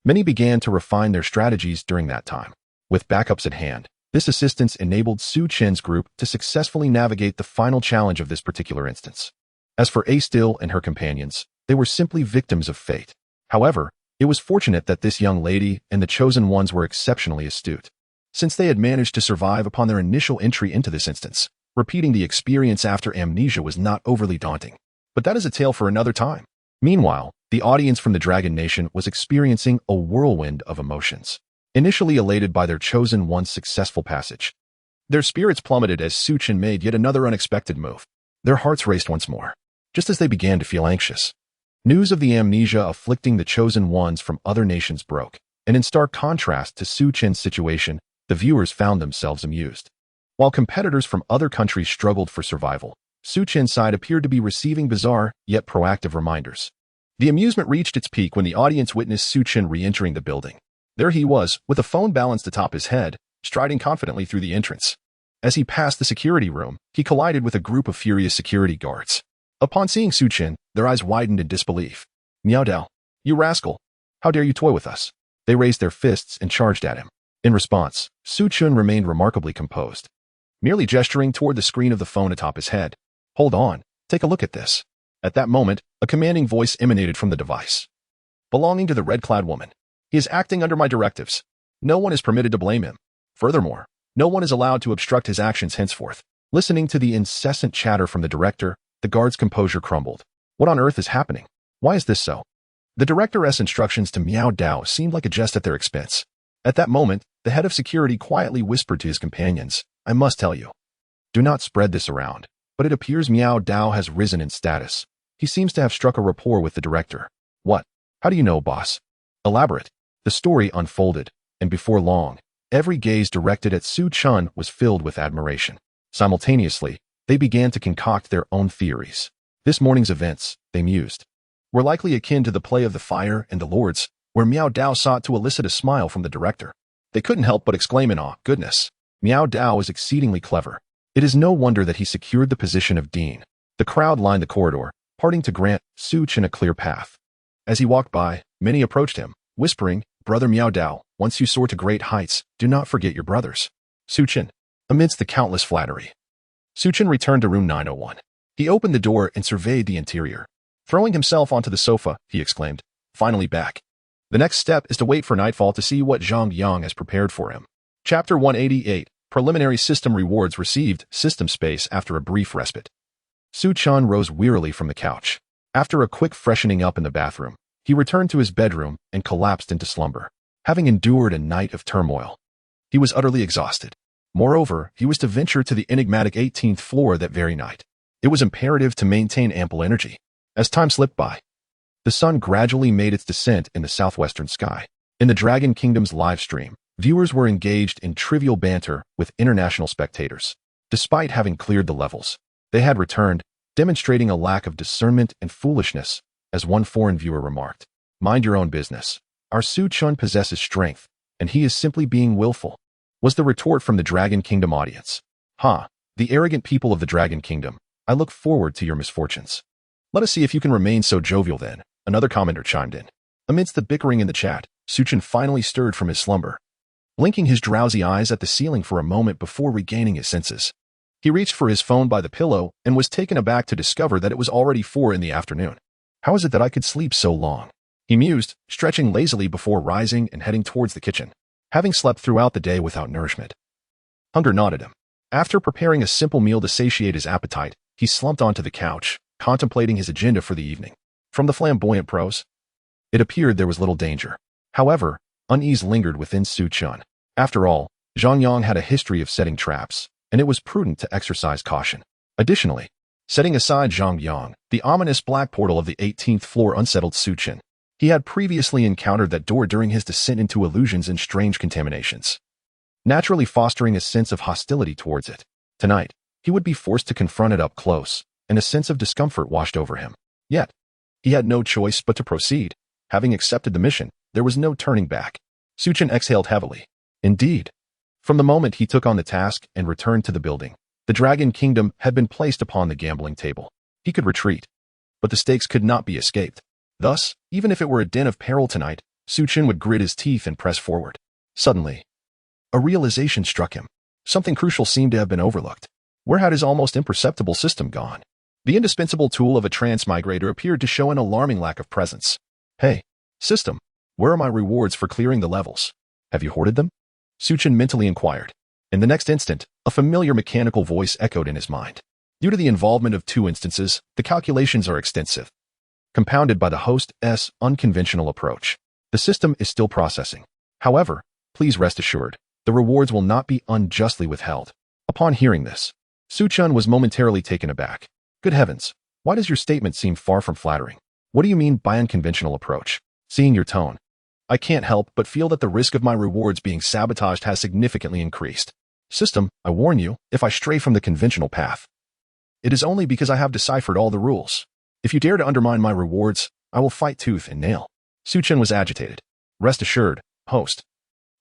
many began to refine their strategies during that time. With backups at hand, this assistance enabled Su Chen's group to successfully navigate the final challenge of this particular instance. As for Estel and her companions, they were simply victims of fate. However, it was fortunate that this young lady and the chosen ones were exceptionally astute, since they had managed to survive upon their initial entry into this instance. Repeating the experience after amnesia was not overly daunting. But that is a tale for another time. Meanwhile, the audience from the Dragon Nation was experiencing a whirlwind of emotions. Initially elated by their chosen one's successful passage, their spirits plummeted as Su Chen made yet another unexpected move. Their hearts raced once more, just as they began to feel anxious. News of the amnesia afflicting the chosen ones from other nations broke, and in stark contrast to Su Chen's situation, the viewers found themselves amused. While competitors from other countries struggled for survival, Su Chen's side appeared to be receiving bizarre, yet proactive reminders. The amusement reached its peak when the audience witnessed Su Chen re-entering the building. There he was, with a phone balanced atop his head, striding confidently through the entrance. As he passed the security room, he collided with a group of furious security guards. Upon seeing Su Chen, their eyes widened in disbelief. "Miao Dao, you rascal! How dare you toy with us?" They raised their fists and charged at him. In response, Su Chen remained remarkably composed, merely gesturing toward the screen of the phone atop his head. "Hold on, take a look at this." At that moment, a commanding voice emanated from the device. "Belonging to the red-clad woman. He is acting under my directives. No one is permitted to blame him. Furthermore, no one is allowed to obstruct his actions henceforth." Listening to the incessant chatter from the director, the guard's composure crumbled. What on earth is happening? Why is this so? The director's instructions to Miao Dao seemed like a jest at their expense. At that moment, the head of security quietly whispered to his companions, "I must tell you. Do not spread this around, but it appears Miao Dao has risen in status. He seems to have struck a rapport with the director." "What? How do you know, boss?" "Elaborate." The story unfolded, and before long, every gaze directed at Su Chen was filled with admiration. Simultaneously, they began to concoct their own theories. This morning's events, they mused, were likely akin to the play of the Fire and the Lords, where Miao Dao sought to elicit a smile from the director. They couldn't help but exclaim in awe, "Goodness, Miao Dao is exceedingly clever." It is no wonder that he secured the position of dean. The crowd lined the corridor, parting to grant Su Chen a clear path. As he walked by, many approached him, whispering, "Brother Miao Dao, once you soar to great heights, do not forget your brothers." Su Chen, amidst the countless flattery, Su Chen returned to room 901. He opened the door and surveyed the interior. Throwing himself onto the sofa, he exclaimed, "Finally back. The next step is to wait for nightfall to see what Zhang Yang has prepared for him." Chapter 188, Preliminary System Rewards Received, System Space after a brief respite. Su Chen rose wearily from the couch. After a quick freshening up in the bathroom, he returned to his bedroom and collapsed into slumber. Having endured a night of turmoil, he was utterly exhausted. Moreover, he was to venture to the enigmatic 18th floor that very night. It was imperative to maintain ample energy. As time slipped by, the sun gradually made its descent in the southwestern sky. In the Dragon Kingdom's live stream, viewers were engaged in trivial banter with international spectators. Despite having cleared the levels, they had returned, demonstrating a lack of discernment and foolishness. As one foreign viewer remarked, "Mind your own business. Our Su Chen possesses strength, and he is simply being willful," was the retort from the Dragon Kingdom audience. The arrogant people of the Dragon Kingdom, I look forward to your misfortunes. Let us see if you can remain so jovial then, another commenter chimed in. Amidst the bickering in the chat, Chen finally stirred from his slumber, blinking his drowsy eyes at the ceiling for a moment before regaining his senses. He reached for his phone by the pillow and was taken aback to discover that it was already 4 in the afternoon. How is it that I could sleep so long? He mused, stretching lazily before rising and heading towards the kitchen, having slept throughout the day without nourishment. Hunger gnawed him. After preparing a simple meal to satiate his appetite, he slumped onto the couch, contemplating his agenda for the evening. From the flamboyant prose, it appeared there was little danger. However, unease lingered within Chen. After all, Zhang Yang had a history of setting traps, and it was prudent to exercise caution. Additionally, setting aside Zhang Yang, the ominous black portal of the 18th floor unsettled Chen. He had previously encountered that door during his descent into illusions and strange contaminations, naturally fostering a sense of hostility towards it. Tonight, he would be forced to confront it up close, and a sense of discomfort washed over him. Yet, he had no choice but to proceed. Having accepted the mission, there was no turning back. Chen exhaled heavily. Indeed, from the moment he took on the task and returned to the building, the Dragon Kingdom had been placed upon the gambling table. He could retreat, but the stakes could not be escaped. Thus, even if it were a den of peril tonight, Chen would grit his teeth and press forward. Suddenly, a realization struck him. Something crucial seemed to have been overlooked. Where had his almost imperceptible system gone? The indispensable tool of a transmigrator appeared to show an alarming lack of presence. Hey, system, where are my rewards for clearing the levels? Have you hoarded them? Chen mentally inquired. In the next instant, a familiar mechanical voice echoed in his mind. Due to the involvement of 2 instances, the calculations are extensive, compounded by the host's unconventional approach. The system is still processing. However, please rest assured, the rewards will not be unjustly withheld. Upon hearing this, Chen was momentarily taken aback. Good heavens, why does your statement seem far from flattering? What do you mean by unconventional approach? Seeing your tone, I can't help but feel that the risk of my rewards being sabotaged has significantly increased. System, I warn you, if I stray from the conventional path, it is only because I have deciphered all the rules. If you dare to undermine my rewards, I will fight tooth and nail. Chen was agitated. Rest assured, host.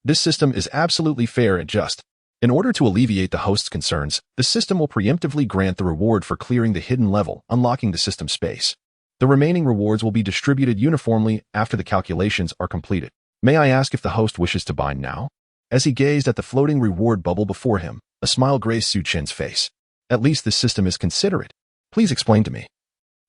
This system is absolutely fair and just. In order to alleviate the host's concerns, the system will preemptively grant the reward for clearing the hidden level, unlocking the system space. The remaining rewards will be distributed uniformly after the calculations are completed. May I ask if the host wishes to bind now? As he gazed at the floating reward bubble before him, a smile graced Chen's face. At least this system is considerate. Please explain to me.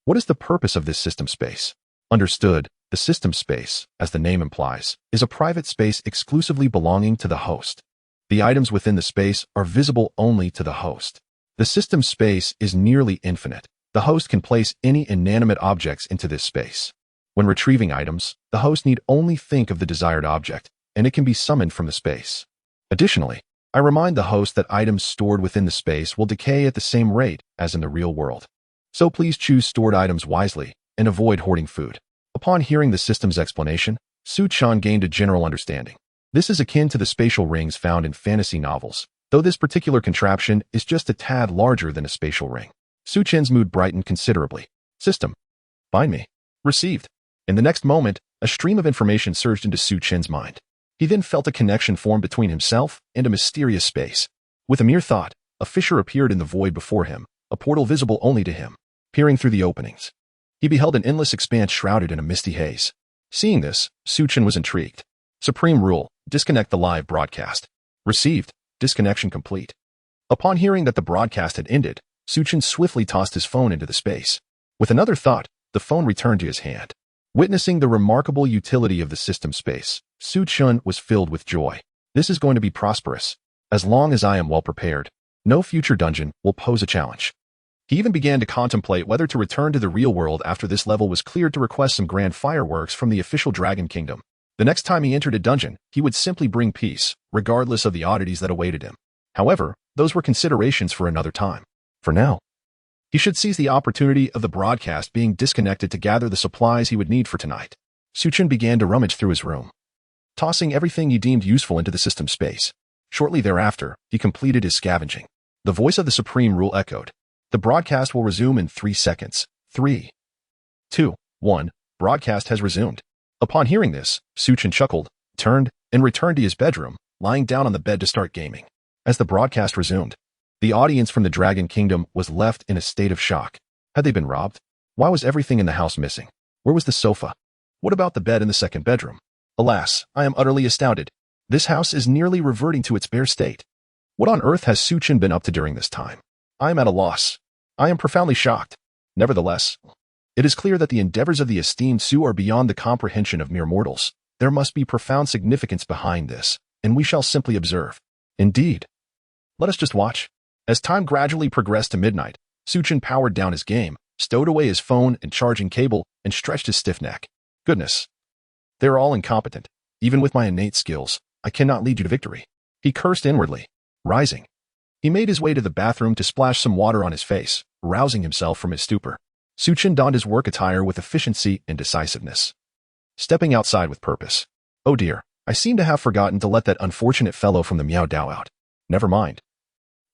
What is the purpose of this system space? Understood, the system space, as the name implies, is a private space exclusively belonging to the host. The items within the space are visible only to the host. The system space is nearly infinite. The host can place any inanimate objects into this space. When retrieving items, the host need only think of the desired object, and it can be summoned from the space. Additionally, I remind the host that items stored within the space will decay at the same rate as in the real world. So please choose stored items wisely and avoid hoarding food. Upon hearing the system's explanation, Chen gained a general understanding. This is akin to the spatial rings found in fantasy novels, though this particular contraption is just a tad larger than a spatial ring. Chen's mood brightened considerably. System, bind me. Received. In the next moment, a stream of information surged into Chen's mind. He then felt a connection form between himself and a mysterious space. With a mere thought, a fissure appeared in the void before him, a portal visible only to him. Peering through the openings, he beheld an endless expanse shrouded in a misty haze. Seeing this, Chen was intrigued. Supreme rule, disconnect the live broadcast. Received, disconnection complete. Upon hearing that the broadcast had ended, Chen swiftly tossed his phone into the space. With another thought, the phone returned to his hand. Witnessing the remarkable utility of the system space, Chen was filled with joy. This is going to be prosperous. As long as I am well prepared, no future dungeon will pose a challenge. He even began to contemplate whether to return to the real world after this level was cleared to request some grand fireworks from the official Dragon Kingdom. The next time he entered a dungeon, he would simply bring peace, regardless of the oddities that awaited him. However, those were considerations for another time. For now, he should seize the opportunity of the broadcast being disconnected to gather the supplies he would need for tonight. Chen began to rummage through his room, tossing everything he deemed useful into the system space. Shortly thereafter, he completed his scavenging. The voice of the Supreme Rule echoed. The broadcast will resume in 3 seconds. 3, 2, 1. Broadcast has resumed. Upon hearing this, Chen chuckled, turned, and returned to his bedroom, lying down on the bed to start gaming. As the broadcast resumed, The audience from the Dragon Kingdom was left in a state of shock. Had they been robbed? Why was everything in the house missing? Where was the sofa? What about the bed in the second bedroom? Alas, I am utterly astounded. This house is nearly reverting to its bare state. What on earth has Chen been up to during this time? I am at a loss. I am profoundly shocked. Nevertheless, it is clear that the endeavors of the esteemed Su are beyond the comprehension of mere mortals. There must be profound significance behind this, and we shall simply observe. Indeed. Let us just watch. As time gradually progressed to midnight, Chen powered down his game, stowed away his phone and charging cable, and stretched his stiff neck. Goodness. They are all incompetent. Even with my innate skills, I cannot lead you to victory. He cursed inwardly. Rising. He made his way to the bathroom to splash some water on his face, rousing himself from his stupor. Chen donned his work attire with efficiency and decisiveness. Stepping outside with purpose. Oh dear, I seem to have forgotten to let that unfortunate fellow from the Miao Dao out. Never mind.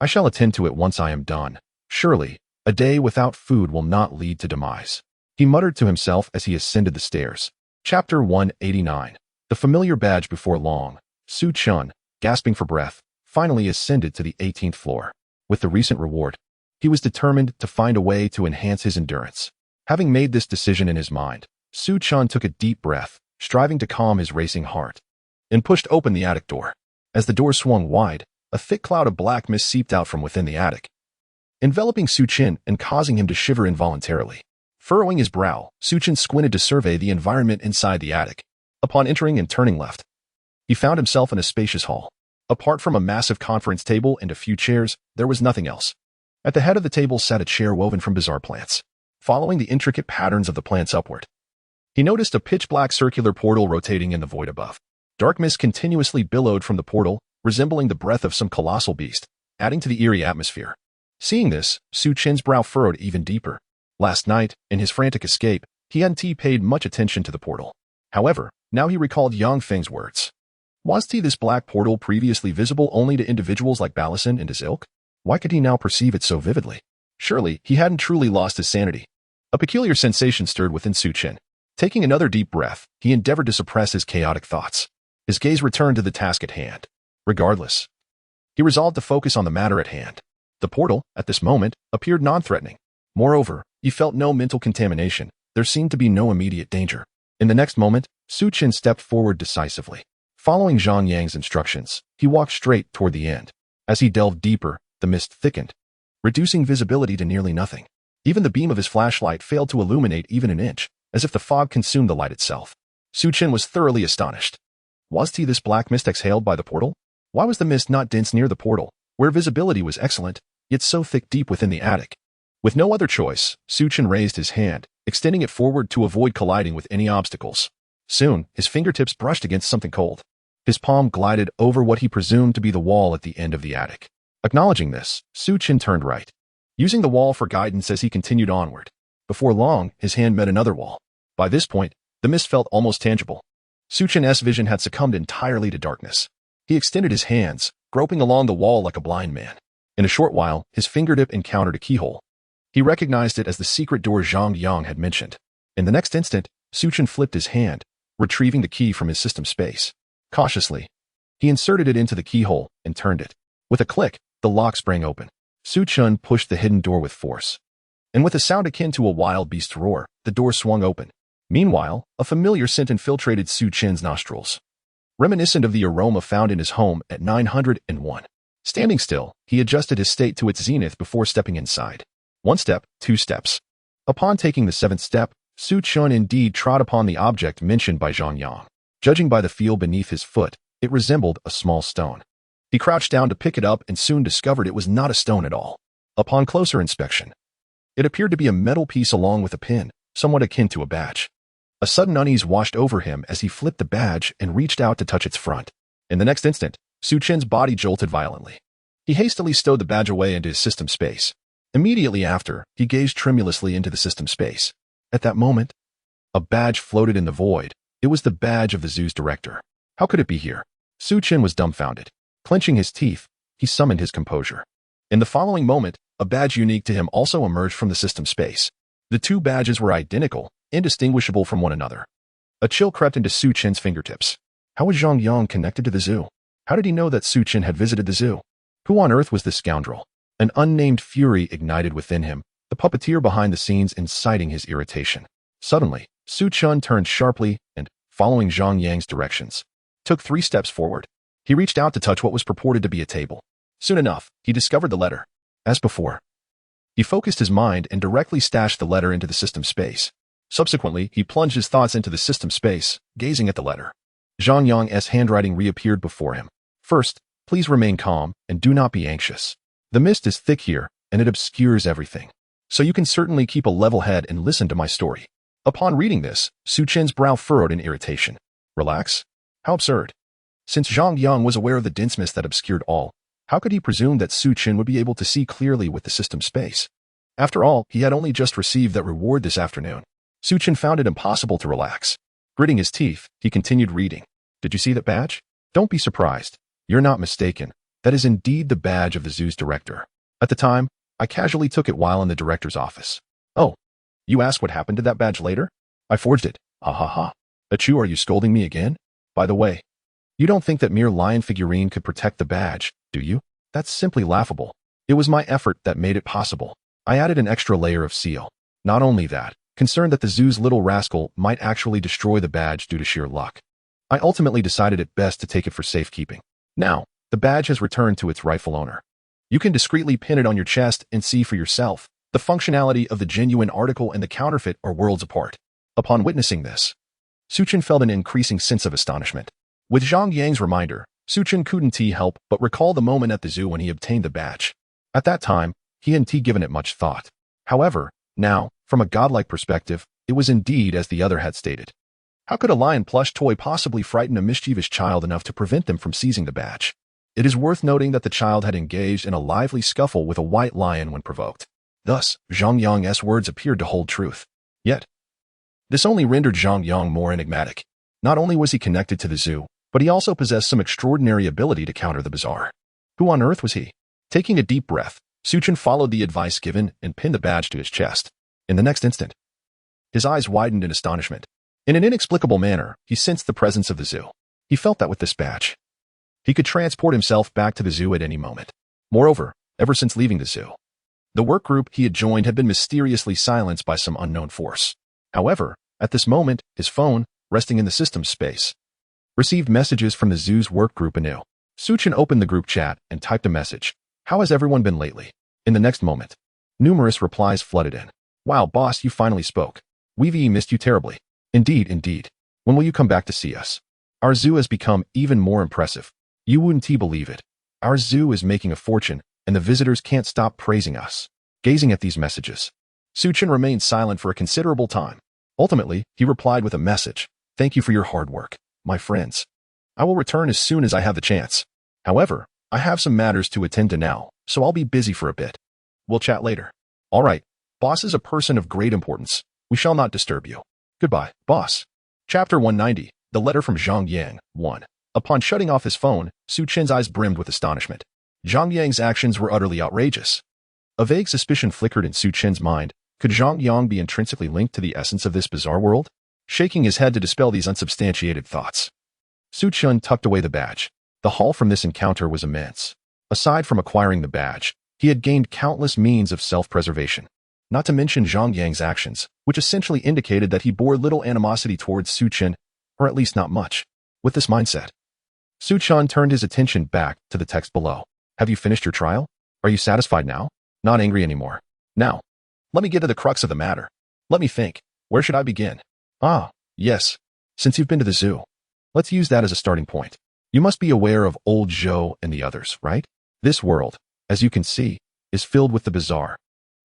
I shall attend to it once I am done. Surely, a day without food will not lead to demise. He muttered to himself as he ascended the stairs. Chapter 189. The familiar badge before long. Chen, gasping for breath, finally ascended to the 18th floor. With the recent reward, he was determined to find a way to enhance his endurance. Having made this decision in his mind, Chen took a deep breath, striving to calm his racing heart, and pushed open the attic door. As the door swung wide, a thick cloud of black mist seeped out from within the attic, enveloping Chen and causing him to shiver involuntarily. Furrowing his brow, Chen squinted to survey the environment inside the attic. Upon entering and turning left, he found himself in a spacious hall. Apart from a massive conference table and a few chairs, there was nothing else. At the head of the table sat a chair woven from bizarre plants. Following the intricate patterns of the plants upward, he noticed a pitch-black circular portal rotating in the void above. Dark mist continuously billowed from the portal, resembling the breath of some colossal beast, adding to the eerie atmosphere. Seeing this, Chen's brow furrowed even deeper. Last night, in his frantic escape, he hadn't paid much attention to the portal. However, now he recalled Yang Feng's words. Wasn't this black portal previously visible only to individuals like Balison and his ilk? Why could he now perceive it so vividly? Surely, he hadn't truly lost his sanity. A peculiar sensation stirred within Chen. Taking another deep breath, he endeavored to suppress his chaotic thoughts. His gaze returned to the task at hand. Regardless, he resolved to focus on the matter at hand. The portal, at this moment, appeared non-threatening. Moreover, he felt no mental contamination. There seemed to be no immediate danger. In the next moment, Chen stepped forward decisively. Following Zhang Yang's instructions, he walked straight toward the end. As he delved deeper, the mist thickened, reducing visibility to nearly nothing. Even the beam of his flashlight failed to illuminate even an inch, as if the fog consumed the light itself. Chen was thoroughly astonished. Was this black mist exhaled by the portal? Why was the mist not dense near the portal, where visibility was excellent, yet so thick deep within the attic? With no other choice, Chen raised his hand, extending it forward to avoid colliding with any obstacles. Soon, his fingertips brushed against something cold. His palm glided over what he presumed to be the wall at the end of the attic. Acknowledging this, Chen turned right, using the wall for guidance as he continued onward. Before long, his hand met another wall. By this point, the mist felt almost tangible. Chen's vision had succumbed entirely to darkness. He extended his hands, groping along the wall like a blind man. In a short while, his fingertip encountered a keyhole. He recognized it as the secret door Zhang Yang had mentioned. In the next instant, Chen flipped his hand, retrieving the key from his system space. Cautiously, he inserted it into the keyhole and turned it. With a click, the lock sprang open. Chen pushed the hidden door with force, and with a sound akin to a wild beast's roar, the door swung open. Meanwhile, a familiar scent infiltrated Chen's nostrils, reminiscent of the aroma found in his home at 901. Standing still, he adjusted his state to its zenith before stepping inside. 1 step, 2 steps. Upon taking the 7th step, Chen indeed trod upon the object mentioned by Zhang Yang. Judging by the feel beneath his foot, it resembled a small stone. He crouched down to pick it up and soon discovered it was not a stone at all. Upon closer inspection, it appeared to be a metal piece along with a pin, somewhat akin to a badge. A sudden unease washed over him as he flipped the badge and reached out to touch its front. In the next instant, Chen's body jolted violently. He hastily stowed the badge away into his system space. Immediately after, he gazed tremulously into the system space. At that moment, a badge floated in the void. It was the badge of the zoo's director. How could it be here? Chen was dumbfounded. Clenching his teeth, he summoned his composure. In the following moment, a badge unique to him also emerged from the system space. The two badges were identical, indistinguishable from one another. A chill crept into Chen's fingertips. How was Zhang Yang connected to the zoo? How did he know that Chen had visited the zoo? Who on earth was this scoundrel? An unnamed fury ignited within him, the puppeteer behind the scenes inciting his irritation. Suddenly, Su Chen turned sharply and, following Zhang Yang's directions, took 3 steps forward. He reached out to touch what was purported to be a table. Soon enough, he discovered the letter. As before, he focused his mind and directly stashed the letter into the system space. Subsequently, he plunged his thoughts into the system space, gazing at the letter. Zhang Yang's handwriting reappeared before him. First, please remain calm and do not be anxious. The mist is thick here, and it obscures everything. So you can certainly keep a level head and listen to my story. Upon reading this, Su Chen's brow furrowed in irritation. Relax? How absurd. Since Zhang Yang was aware of the dense mist that obscured all, how could he presume that Su Chen would be able to see clearly with the system space? After all, he had only just received that reward this afternoon. Su Chen found it impossible to relax. Gritting his teeth, he continued reading. Did you see that badge? Don't be surprised. You're not mistaken. That is indeed the badge of the zoo's director. At the time, I casually took it while in the director's office. Oh, you asked what happened to that badge later? I forged it. Ha ha ha. Achu, are you scolding me again? By the way, you don't think that mere lion figurine could protect the badge, do you? That's simply laughable. It was my effort that made it possible. I added an extra layer of seal. Not only that, concerned that the zoo's little rascal might actually destroy the badge due to sheer luck, I ultimately decided it best to take it for safekeeping. Now, the badge has returned to its rightful owner. You can discreetly pin it on your chest and see for yourself. The functionality of the genuine article and the counterfeit are worlds apart. Upon witnessing this, Su Chen felt an increasing sense of astonishment. With Zhang Yang's reminder, Su Chen couldn't help but recall the moment at the zoo when he obtained the badge. At that time, he hadn't given it much thought. However, now, from a godlike perspective, it was indeed as the other had stated. How could a lion plush toy possibly frighten a mischievous child enough to prevent them from seizing the badge? It is worth noting that the child had engaged in a lively scuffle with a white lion when provoked. Thus, Zhang Yang's words appeared to hold truth. Yet, this only rendered Zhang Yang more enigmatic. Not only was he connected to the zoo, but he also possessed some extraordinary ability to counter the bizarre. Who on earth was he? Taking a deep breath, Su Chen followed the advice given and pinned the badge to his chest. In the next instant, his eyes widened in astonishment. In an inexplicable manner, he sensed the presence of the zoo. He felt that with this badge, he could transport himself back to the zoo at any moment. Moreover, ever since leaving the zoo, the work group he had joined had been mysteriously silenced by some unknown force. However, at this moment, his phone, resting in the system space, received messages from the zoo's work group anew. Su Chen opened the group chat and typed a message. How has everyone been lately? In the next moment, numerous replies flooded in. Wow, boss, you finally spoke. We've missed you terribly. Indeed, indeed. When will you come back to see us? Our zoo has become even more impressive. You wouldn't believe it. Our zoo is making a fortune, and the visitors can't stop praising us. Gazing at these messages, Su Chen remained silent for a considerable time. Ultimately, he replied with a message. Thank you for your hard work, my friends. I will return as soon as I have the chance. However, I have some matters to attend to now, so I'll be busy for a bit. We'll chat later. All right. Boss is a person of great importance. We shall not disturb you. Goodbye, boss. Chapter 190, The Letter from Zhang Yang, 1. Upon shutting off his phone, Su Chen's eyes brimmed with astonishment. Zhang Yang's actions were utterly outrageous. A vague suspicion flickered in Su Chen's mind. Could Zhang Yang be intrinsically linked to the essence of this bizarre world? Shaking his head to dispel these unsubstantiated thoughts, Su Chen tucked away the badge. The haul from this encounter was immense. Aside from acquiring the badge, he had gained countless means of self-preservation. Not to mention Zhang Yang's actions, which essentially indicated that he bore little animosity towards Su Chen, or at least not much. With this mindset, Su Chen turned his attention back to the text below. Have you finished your trial? Are you satisfied now? Not angry anymore? Now, let me get to the crux of the matter. Let me think. Where should I begin? Ah, yes. Since you've been to the zoo, let's use that as a starting point. You must be aware of old Zhou and the others, right? This world, as you can see, is filled with the bizarre,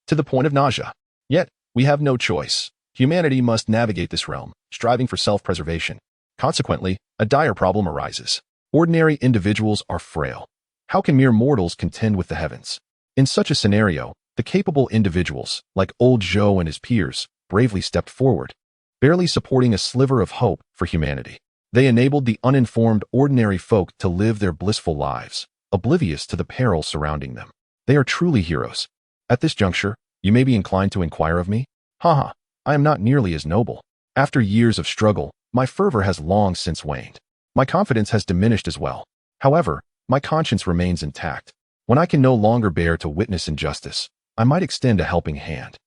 to the point of nausea. Yet, we have no choice. Humanity must navigate this realm, striving for self-preservation. Consequently, a dire problem arises. Ordinary individuals are frail. How can mere mortals contend with the heavens? In such a scenario, the capable individuals, like old Zhou and his peers, bravely stepped forward, barely supporting a sliver of hope for humanity. They enabled the uninformed ordinary folk to live their blissful lives, oblivious to the peril surrounding them. They are truly heroes. At this juncture, you may be inclined to inquire of me? Haha, I am not nearly as noble. After years of struggle, my fervor has long since waned. My confidence has diminished as well. However, my conscience remains intact. When I can no longer bear to witness injustice, I might extend a helping hand.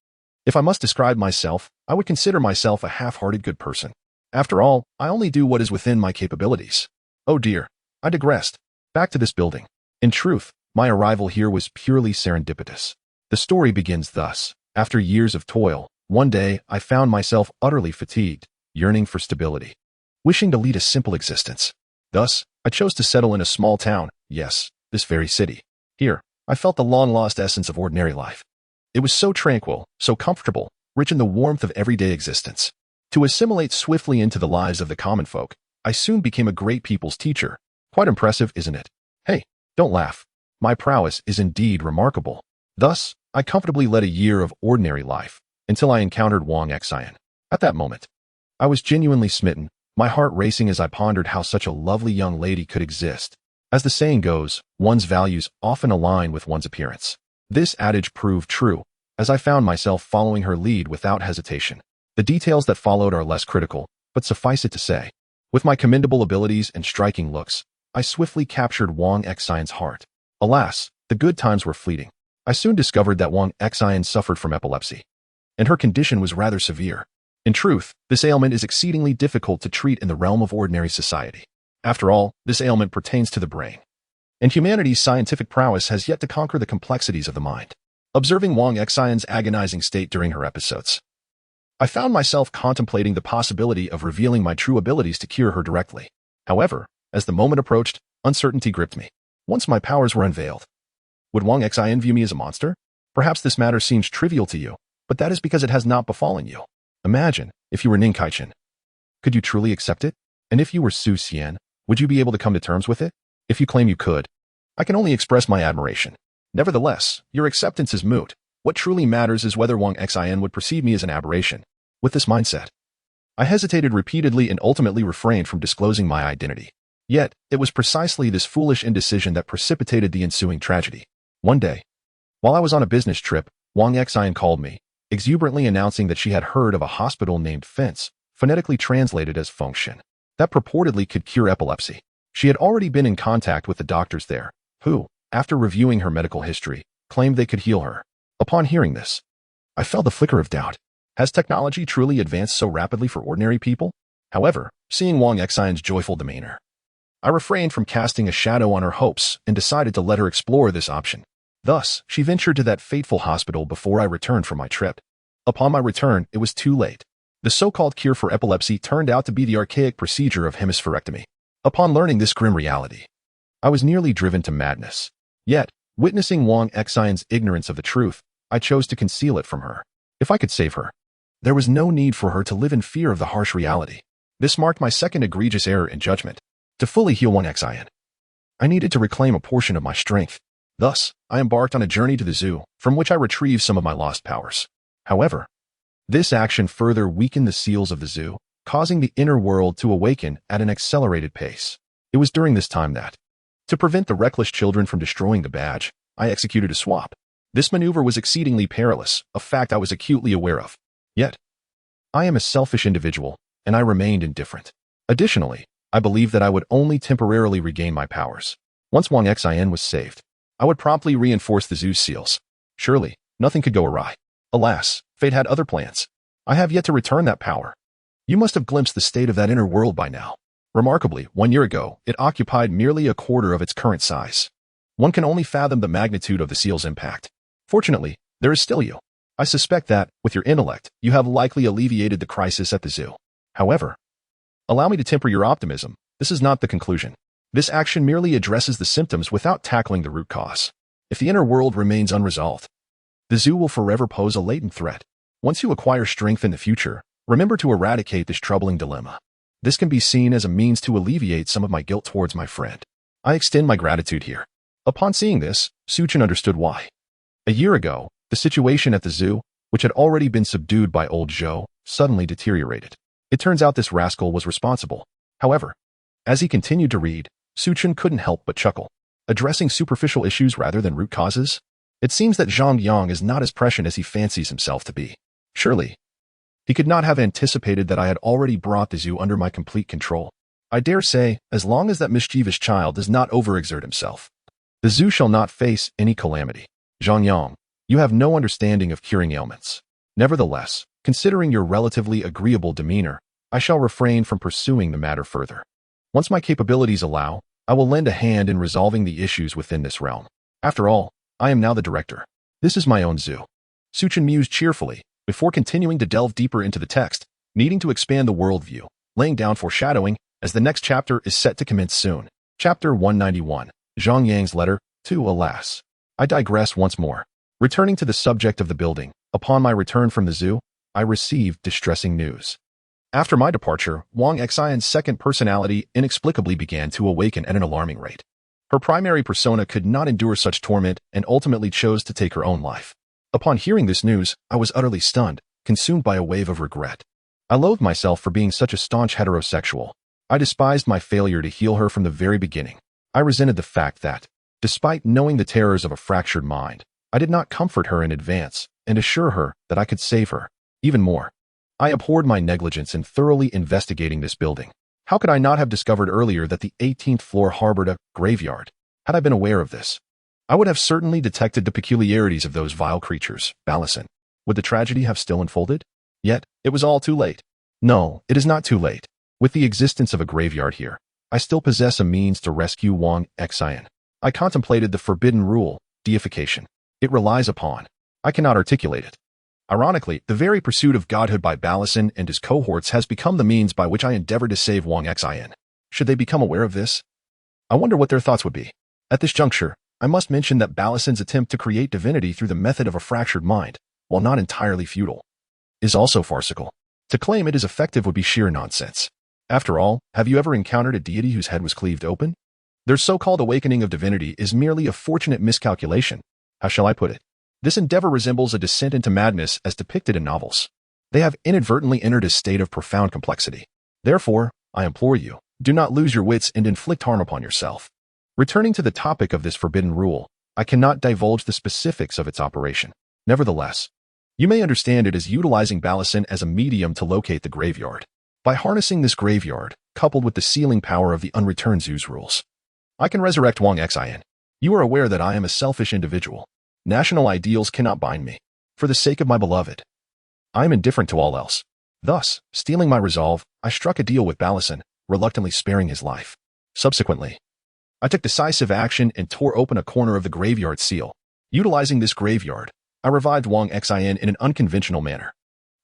If I must describe myself, I would consider myself a half-hearted good person. After all, I only do what is within my capabilities. Oh dear, I digressed. Back to this building. In truth, my arrival here was purely serendipitous. The story begins thus. After years of toil, one day I found myself utterly fatigued, yearning for stability, wishing to lead a simple existence. Thus, I chose to settle in a small town, yes, this very city. Here, I felt the long-lost essence of ordinary life. It was so tranquil, so comfortable, rich in the warmth of everyday existence. To assimilate swiftly into the lives of the common folk, I soon became a great people's teacher. Quite impressive, isn't it? Hey, don't laugh. My prowess is indeed remarkable. Thus, I comfortably led a year of ordinary life, until I encountered Wang Xian. At that moment, I was genuinely smitten, my heart racing as I pondered how such a lovely young lady could exist. As the saying goes, one's values often align with one's appearance. This adage proved true, as I found myself following her lead without hesitation. The details that followed are less critical, but suffice it to say, with my commendable abilities and striking looks, I swiftly captured Wang Xian's heart. Alas, the good times were fleeting. I soon discovered that Wang Xian suffered from epilepsy, and her condition was rather severe. In truth, this ailment is exceedingly difficult to treat in the realm of ordinary society. After all, this ailment pertains to the brain, and humanity's scientific prowess has yet to conquer the complexities of the mind. Observing Wang Xian's agonizing state during her episodes, I found myself contemplating the possibility of revealing my true abilities to cure her directly. However, as the moment approached, uncertainty gripped me. Once my powers were unveiled, would Wang Xian view me as a monster? Perhaps this matter seems trivial to you, but that is because it has not befallen you. Imagine, if you were Ning Kaichen. Could you truly accept it? And if you were Su Xian, would you be able to come to terms with it? If you claim you could, I can only express my admiration. Nevertheless, your acceptance is moot. What truly matters is whether Wang Xian would perceive me as an aberration. With this mindset, I hesitated repeatedly and ultimately refrained from disclosing my identity. Yet, it was precisely this foolish indecision that precipitated the ensuing tragedy. One day, while I was on a business trip, Wang Xian called me, exuberantly announcing that she had heard of a hospital named Fence, phonetically translated as Fengshen, that purportedly could cure epilepsy. She had already been in contact with the doctors there, who, after reviewing her medical history, claimed they could heal her. Upon hearing this, I felt the flicker of doubt. Has technology truly advanced so rapidly for ordinary people? However, seeing Wang Xian's joyful demeanor, I refrained from casting a shadow on her hopes and decided to let her explore this option. Thus, she ventured to that fateful hospital before I returned from my trip. Upon my return, it was too late. The so-called cure for epilepsy turned out to be the archaic procedure of hemispherectomy. Upon learning this grim reality, I was nearly driven to madness. Yet, witnessing Wang Xian's ignorance of the truth, I chose to conceal it from her. If I could save her, there was no need for her to live in fear of the harsh reality. This marked my second egregious error in judgment. To fully heal Wang Xian, I needed to reclaim a portion of my strength. Thus, I embarked on a journey to the zoo, from which I retrieved some of my lost powers. However, this action further weakened the seals of the zoo, causing the inner world to awaken at an accelerated pace. It was during this time that, to prevent the reckless children from destroying the badge, I executed a swap. This maneuver was exceedingly perilous, a fact I was acutely aware of. Yet, I am a selfish individual, and I remained indifferent. Additionally, I believed that I would only temporarily regain my powers. Once Wang Xian was saved, I would promptly reinforce the zoo's seals. Surely, nothing could go awry. Alas, fate had other plans. I have yet to return that power. You must have glimpsed the state of that inner world by now. Remarkably, 1 year ago, it occupied merely a quarter of its current size. One can only fathom the magnitude of the seal's impact. Fortunately, there is still you. I suspect that, with your intellect, you have likely alleviated the crisis at the zoo. However, allow me to temper your optimism. This is not the conclusion. This action merely addresses the symptoms without tackling the root cause. If the inner world remains unresolved, the zoo will forever pose a latent threat. Once you acquire strength in the future, remember to eradicate this troubling dilemma. This can be seen as a means to alleviate some of my guilt towards my friend. I extend my gratitude here. Upon seeing this, Su Chen understood why. A year ago, the situation at the zoo, which had already been subdued by old Zhou, suddenly deteriorated. It turns out this rascal was responsible. However, as he continued to read, Su Chen couldn't help but chuckle. Addressing superficial issues rather than root causes? It seems that Zhang Yang is not as prescient as he fancies himself to be. Surely, he could not have anticipated that I had already brought the zoo under my complete control. I dare say, as long as that mischievous child does not overexert himself, The zoo shall not face any calamity. Zhang, you have no understanding of curing ailments. Nevertheless, considering your relatively agreeable demeanor, I shall refrain from pursuing the matter further. Once my capabilities allow, I will lend a hand in resolving the issues within this realm. After all, I am now the director. This is my own zoo. Chen mused cheerfully, before continuing to delve deeper into the text, needing to expand the worldview, laying down foreshadowing, as the next chapter is set to commence soon. Chapter 191, Zhang Yang's letter to Alas. I digress once more. Returning to the subject of the building, upon my return from the zoo, I received distressing news. After my departure, Wang Xian's second personality inexplicably began to awaken at an alarming rate. Her primary persona could not endure such torment and ultimately chose to take her own life. Upon hearing this news, I was utterly stunned, consumed by a wave of regret. I loathed myself for being such a staunch heterosexual. I despised my failure to heal her from the very beginning. I resented the fact that, despite knowing the terrors of a fractured mind, I did not comfort her in advance and assure her that I could save her. Even more, I abhorred my negligence in thoroughly investigating this building. How could I not have discovered earlier that the 18th floor harbored a graveyard? Had I been aware of this, I would have certainly detected the peculiarities of those vile creatures. Ballison. Would the tragedy have still unfolded? Yet, it was all too late. No, it is not too late. With the existence of a graveyard here, I still possess a means to rescue Wang Xian. I contemplated the forbidden rule, deification. It relies upon. I cannot articulate it. Ironically, the very pursuit of godhood by Ballison and his cohorts has become the means by which I endeavor to save Wang Xian. Should they become aware of this? I wonder what their thoughts would be. At this juncture, I must mention that Ballason's attempt to create divinity through the method of a fractured mind, while not entirely futile, is also farcical. To claim it is effective would be sheer nonsense. After all, have you ever encountered a deity whose head was cleaved open? Their so-called awakening of divinity is merely a fortunate miscalculation. How shall I put it? This endeavor resembles a descent into madness as depicted in novels. They have inadvertently entered a state of profound complexity. Therefore, I implore you, do not lose your wits and inflict harm upon yourself. Returning to the topic of this forbidden rule, I cannot divulge the specifics of its operation. Nevertheless, you may understand it as utilizing Ballison as a medium to locate the graveyard. By harnessing this graveyard, coupled with the sealing power of the unreturned zoo's rules, I can resurrect Wang Xian. You are aware that I am a selfish individual. National ideals cannot bind me. For the sake of my beloved, I am indifferent to all else. Thus, steeling my resolve, I struck a deal with Ballison, reluctantly sparing his life. Subsequently, I took decisive action and tore open a corner of the graveyard seal. Utilizing this graveyard, I revived Wang Xian in an unconventional manner.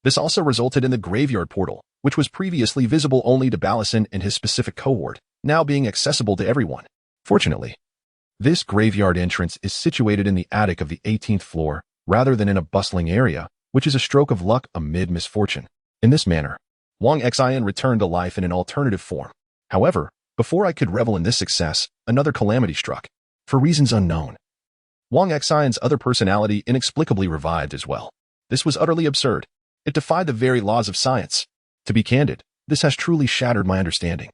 This also resulted in the graveyard portal, which was previously visible only to Ballison and his specific cohort, now being accessible to everyone. Fortunately, this graveyard entrance is situated in the attic of the 18th floor, rather than in a bustling area, which is a stroke of luck amid misfortune. In this manner, Wang Xian returned to life in an alternative form. However, before I could revel in this success, another calamity struck. For reasons unknown, Wang Xian's other personality inexplicably revived as well. This was utterly absurd. It defied the very laws of science. To be candid, this has truly shattered my understanding.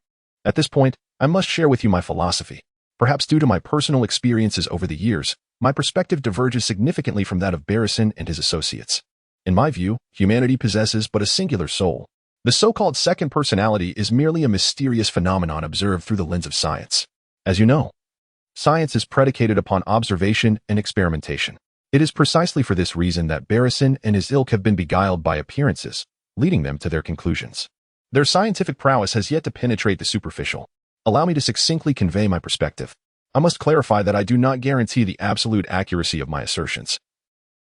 At this point, I must share with you my philosophy. Perhaps due to my personal experiences over the years, my perspective diverges significantly from that of Barrison and his associates. In my view, humanity possesses but a singular soul. The so-called second personality is merely a mysterious phenomenon observed through the lens of science. As you know, science is predicated upon observation and experimentation. It is precisely for this reason that Barrison and his ilk have been beguiled by appearances, leading them to their conclusions. Their scientific prowess has yet to penetrate the superficial. Allow me to succinctly convey my perspective. I must clarify that I do not guarantee the absolute accuracy of my assertions.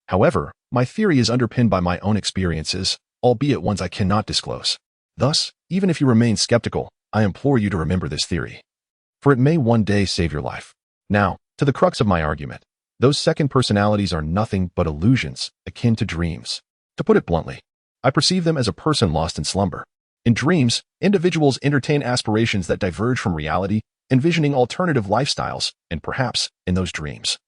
However, my theory is underpinned by my own experiences, albeit ones I cannot disclose. Thus, even if you remain skeptical, I implore you to remember this theory, for it may one day save your life. Now, to the crux of my argument. Those second personalities are nothing but illusions, akin to dreams. To put it bluntly, I perceive them as a person lost in slumber. In dreams, individuals entertain aspirations that diverge from reality, envisioning alternative lifestyles, and perhaps, in those dreams,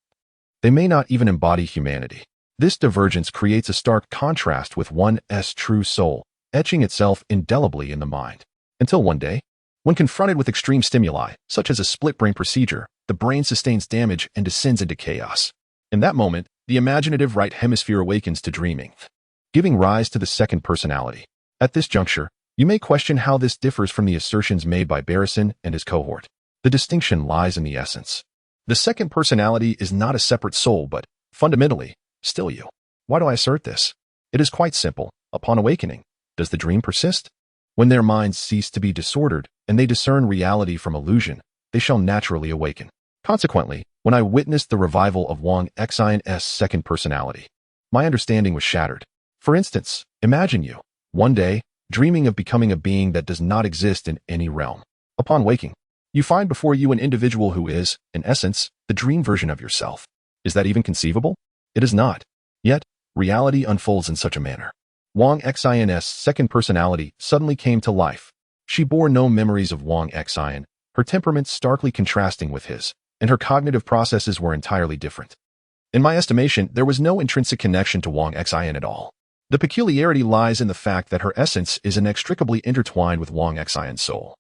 they may not even embody humanity. This divergence creates a stark contrast with one's true soul, etching itself indelibly in the mind. Until one day, when confronted with extreme stimuli, such as a split-brain procedure, the brain sustains damage and descends into chaos. In that moment, the imaginative right hemisphere awakens to dreaming, giving rise to the second personality. At this juncture, you may question how this differs from the assertions made by Barrison and his cohort. The distinction lies in the essence. The second personality is not a separate soul, but, fundamentally, still you. Why do I assert this? It is quite simple. Upon awakening, does the dream persist? When their minds cease to be disordered and they discern reality from illusion, they shall naturally awaken. Consequently, when I witnessed the revival of Wang Xian's second personality, my understanding was shattered. For instance, imagine you, one day, dreaming of becoming a being that does not exist in any realm. Upon waking, you find before you an individual who is, in essence, the dream version of yourself. Is that even conceivable? It is not. Yet, reality unfolds in such a manner. Wang Xian's second personality suddenly came to life. She bore no memories of Wang Xian, her temperament starkly contrasting with his, and her cognitive processes were entirely different. In my estimation, there was no intrinsic connection to Wang Xian at all. The peculiarity lies in the fact that her essence is inextricably intertwined with Wang Xian's soul,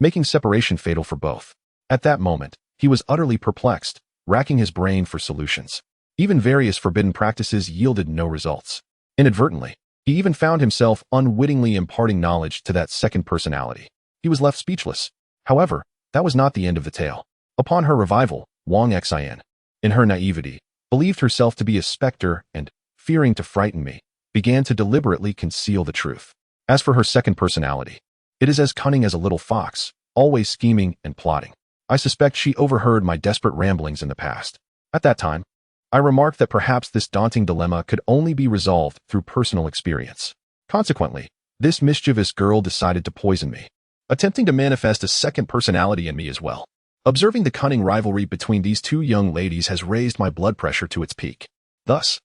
making separation fatal for both. At that moment, he was utterly perplexed, racking his brain for solutions. Even various forbidden practices yielded no results. Inadvertently, he even found himself unwittingly imparting knowledge to that second personality. He was left speechless. However, that was not the end of the tale. Upon her revival, Wang Xian, in her naivety, believed herself to be a specter and, fearing to frighten me, began to deliberately conceal the truth. As for her second personality, it is as cunning as a little fox, always scheming and plotting. I suspect she overheard my desperate ramblings in the past. At that time, I remarked that perhaps this daunting dilemma could only be resolved through personal experience. Consequently, this mischievous girl decided to poison me, attempting to manifest a second personality in me as well. Observing the cunning rivalry between these two young ladies has raised my blood pressure to its peak. Thus,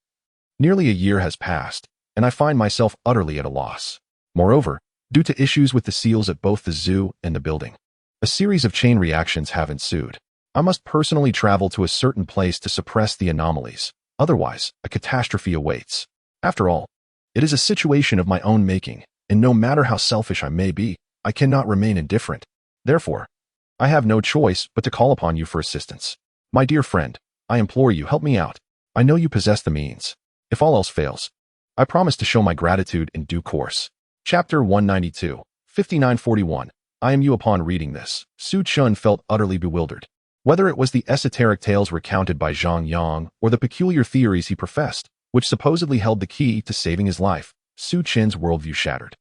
nearly a year has passed, and I find myself utterly at a loss. Moreover, due to issues with the seals at both the zoo and the building, a series of chain reactions have ensued. I must personally travel to a certain place to suppress the anomalies. Otherwise, a catastrophe awaits. After all, it is a situation of my own making, and no matter how selfish I may be, I cannot remain indifferent. Therefore, I have no choice but to call upon you for assistance. My dear friend, I implore you, help me out. I know you possess the means. If all else fails, I promise to show my gratitude in due course. Chapter 192, 5941. I am you. Upon reading this, Chen felt utterly bewildered. Whether it was the esoteric tales recounted by Zhang Yang or the peculiar theories he professed, which supposedly held the key to saving his life, Chen's worldview shattered.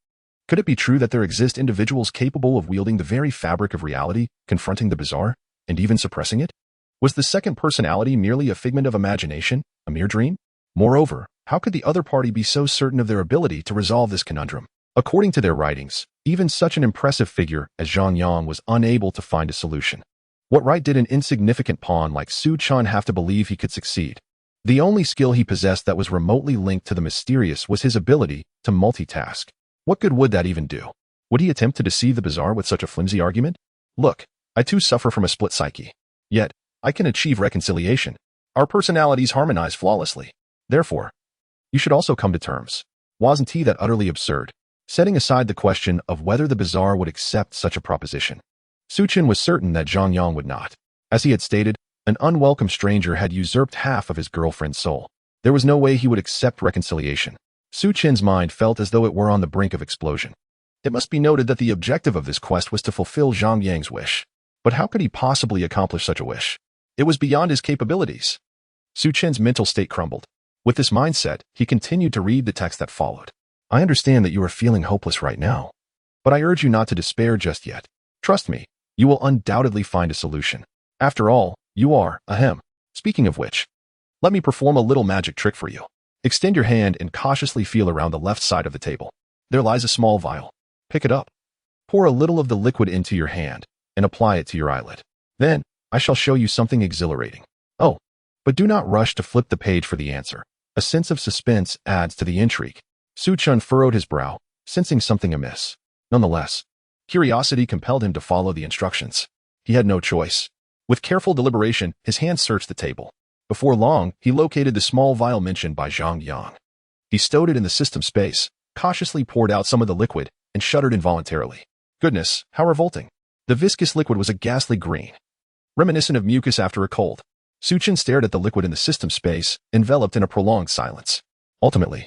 Could it be true that there exist individuals capable of wielding the very fabric of reality, confronting the bizarre, and even suppressing it? Was the second personality merely a figment of imagination, a mere dream? Moreover, how could the other party be so certain of their ability to resolve this conundrum? According to their writings, even such an impressive figure as Zhang Yang was unable to find a solution. What right did an insignificant pawn like Chen have to believe he could succeed? The only skill he possessed that was remotely linked to the mysterious was his ability to multitask. What good would that even do? Would he attempt to deceive the bizarre with such a flimsy argument? Look, I too suffer from a split psyche. Yet, I can achieve reconciliation. Our personalities harmonize flawlessly. Therefore, you should also come to terms. Wasn't he that utterly absurd? Setting aside the question of whether the bizarre would accept such a proposition, Chen was certain that Zhang Yang would not. As he had stated, an unwelcome stranger had usurped half of his girlfriend's soul. There was no way he would accept reconciliation. Chen's mind felt as though it were on the brink of explosion. It must be noted that the objective of this quest was to fulfill Zhang Yang's wish. But how could he possibly accomplish such a wish? It was beyond his capabilities. Chen's mental state crumbled. With this mindset, he continued to read the text that followed. I understand that you are feeling hopeless right now, but I urge you not to despair just yet. Trust me, you will undoubtedly find a solution. After all, you are, ahem. Speaking of which, let me perform a little magic trick for you. Extend your hand and cautiously feel around the left side of the table. There lies a small vial. Pick it up. Pour a little of the liquid into your hand and apply it to your eyelid. Then, I shall show you something exhilarating. Oh, but do not rush to flip the page for the answer. A sense of suspense adds to the intrigue. Chen furrowed his brow, sensing something amiss. Nonetheless, curiosity compelled him to follow the instructions. He had no choice. With careful deliberation, his hand searched the table. Before long, he located the small vial mentioned by Zhang Yang. He stowed it in the system space, cautiously poured out some of the liquid, and shuddered involuntarily. Goodness, how revolting. The viscous liquid was a ghastly green, reminiscent of mucus after a cold. Chen stared at the liquid in the system space, enveloped in a prolonged silence. Ultimately,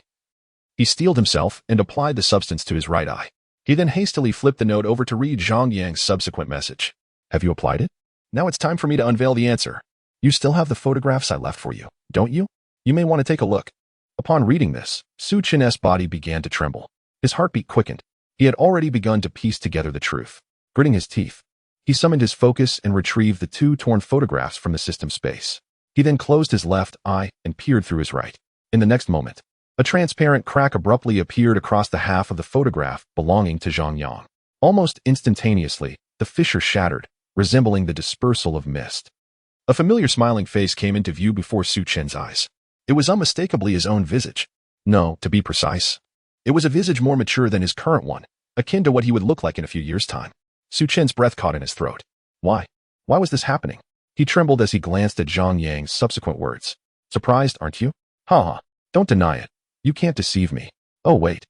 he steeled himself and applied the substance to his right eye. He then hastily flipped the note over to read Zhang Yang's subsequent message. Have you applied it? Now it's time for me to unveil the answer. You still have the photographs I left for you, don't you? You may want to take a look. Upon reading this, Chen's body began to tremble. His heartbeat quickened. He had already begun to piece together the truth. Gritting his teeth, he summoned his focus and retrieved the two torn photographs from the system space. He then closed his left eye and peered through his right. In the next moment, a transparent crack abruptly appeared across the half of the photograph belonging to Zhang Yang. Almost instantaneously, the fissure shattered, resembling the dispersal of mist. A familiar smiling face came into view before Chen's eyes. It was unmistakably his own visage. No, to be precise, it was a visage more mature than his current one, akin to what he would look like in a few years' time. Chen's breath caught in his throat. Why? Why was this happening? He trembled as he glanced at Zhang Yang's subsequent words. Surprised, aren't you? Ha! Don't deny it. You can't deceive me. Oh, wait.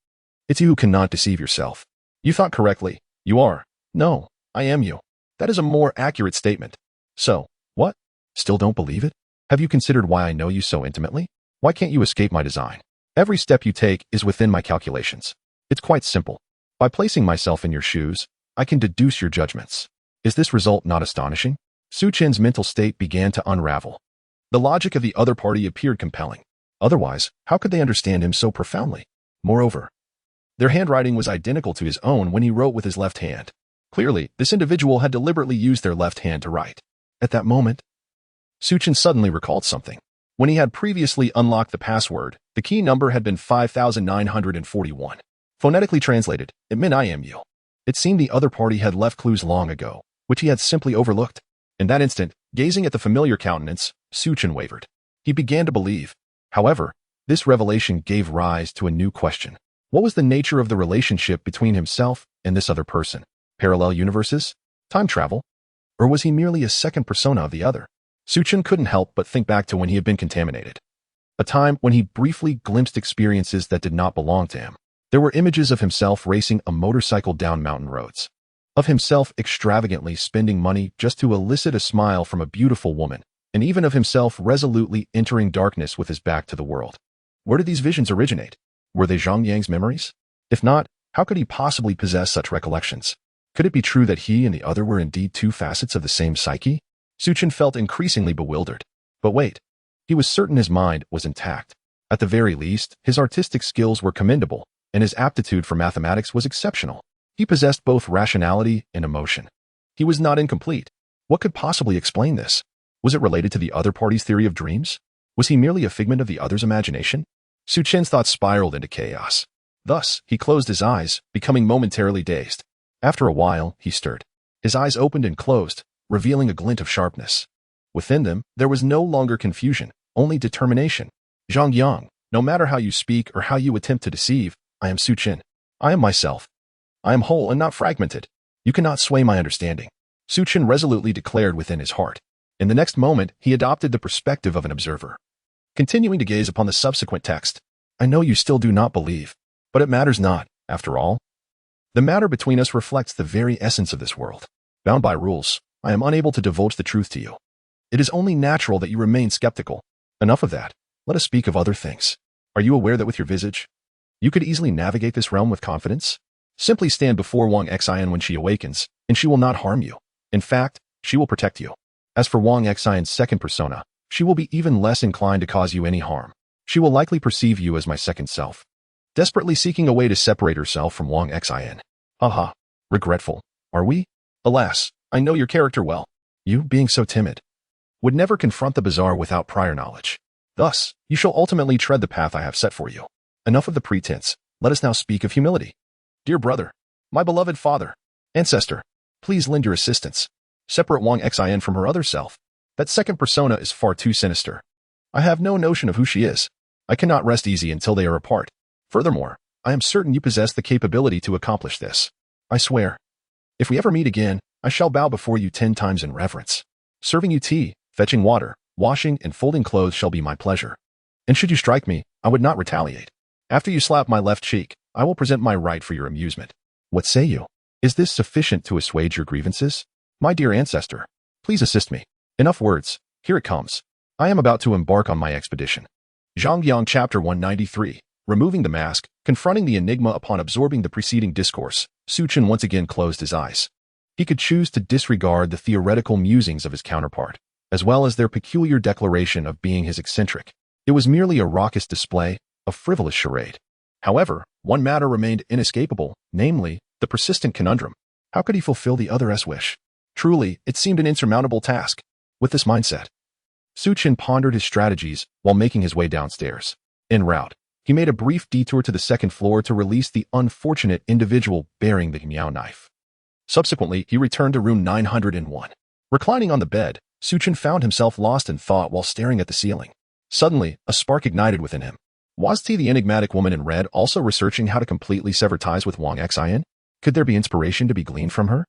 It's you who cannot deceive yourself. You thought correctly. You are. No, I am you. That is a more accurate statement. So, what? Still don't believe it? Have you considered why I know you so intimately? Why can't you escape my design? Every step you take is within my calculations. It's quite simple. By placing myself in your shoes, I can deduce your judgments. Is this result not astonishing? Chen's mental state began to unravel. The logic of the other party appeared compelling. Otherwise, how could they understand him so profoundly? Moreover, their handwriting was identical to his own when he wrote with his left hand. Clearly, this individual had deliberately used their left hand to write. At that moment, Chen suddenly recalled something. When he had previously unlocked the password, the key number had been 5941. Phonetically translated, it meant I am you. It seemed the other party had left clues long ago, which he had simply overlooked. In that instant, gazing at the familiar countenance, Chen wavered. He began to believe. However, this revelation gave rise to a new question. What was the nature of the relationship between himself and this other person? Parallel universes? Time travel? Or was he merely a second persona of the other? Chen couldn't help but think back to when he had been contaminated. A time when he briefly glimpsed experiences that did not belong to him. There were images of himself racing a motorcycle down mountain roads. Of himself extravagantly spending money just to elicit a smile from a beautiful woman, and even of himself resolutely entering darkness with his back to the world. Where did these visions originate? Were they Zhang Yang's memories? If not, how could he possibly possess such recollections? Could it be true that he and the other were indeed two facets of the same psyche? Chen felt increasingly bewildered. But wait, he was certain his mind was intact. At the very least, his artistic skills were commendable, and his aptitude for mathematics was exceptional. He possessed both rationality and emotion. He was not incomplete. What could possibly explain this? Was it related to the other party's theory of dreams? Was he merely a figment of the other's imagination? Chen's thoughts spiraled into chaos. Thus, he closed his eyes, becoming momentarily dazed. After a while, he stirred. His eyes opened and closed, revealing a glint of sharpness. Within them, there was no longer confusion, only determination. Zhang Yang, no matter how you speak or how you attempt to deceive, I am Chen. I am myself. I am whole and not fragmented. You cannot sway my understanding. Chen resolutely declared within his heart. In the next moment, he adopted the perspective of an observer. Continuing to gaze upon the subsequent text, I know you still do not believe, but it matters not, after all. The matter between us reflects the very essence of this world. Bound by rules, I am unable to divulge the truth to you. It is only natural that you remain skeptical. Enough of that. Let us speak of other things. Are you aware that with your visage, you could easily navigate this realm with confidence? Simply stand before Wang Xian when she awakens, and she will not harm you. In fact, she will protect you. As for Wang Xian's second persona, she will be even less inclined to cause you any harm. She will likely perceive you as my second self, desperately seeking a way to separate herself from Wang Xian. Haha, regretful, are we? Alas, I know your character well. You, being so timid, would never confront the bizarre without prior knowledge. Thus, you shall ultimately tread the path I have set for you. Enough of the pretense, let us now speak of humility. Dear brother, my beloved father, ancestor, please lend your assistance. Separate Wang Xian from her other self. That second persona is far too sinister. I have no notion of who she is. I cannot rest easy until they are apart. Furthermore, I am certain you possess the capability to accomplish this. I swear. If we ever meet again, I shall bow before you 10 times in reverence. Serving you tea, fetching water, washing and folding clothes shall be my pleasure. And should you strike me, I would not retaliate. After you slap my left cheek, I will present my right for your amusement. What say you? Is this sufficient to assuage your grievances? My dear ancestor, please assist me. Enough words. Here it comes. I am about to embark on my expedition. Zhang Yang Chapter 193. Removing the mask, confronting the enigma upon absorbing the preceding discourse, Chen once again closed his eyes. He could choose to disregard the theoretical musings of his counterpart. as well as their peculiar declaration of being his eccentric. It was merely a raucous display, a frivolous charade. However, one matter remained inescapable, namely, the persistent conundrum. How could he fulfill the other's wish? Truly, it seemed an insurmountable task. With this mindset, Chen pondered his strategies while making his way downstairs. En route, he made a brief detour to the second floor to release the unfortunate individual bearing the Miao knife. Subsequently, he returned to room 901. Reclining on the bed, Chen found himself lost in thought while staring at the ceiling. Suddenly, a spark ignited within him. Was the enigmatic woman in red also researching how to completely sever ties with Wang Xian? Could there be inspiration to be gleaned from her?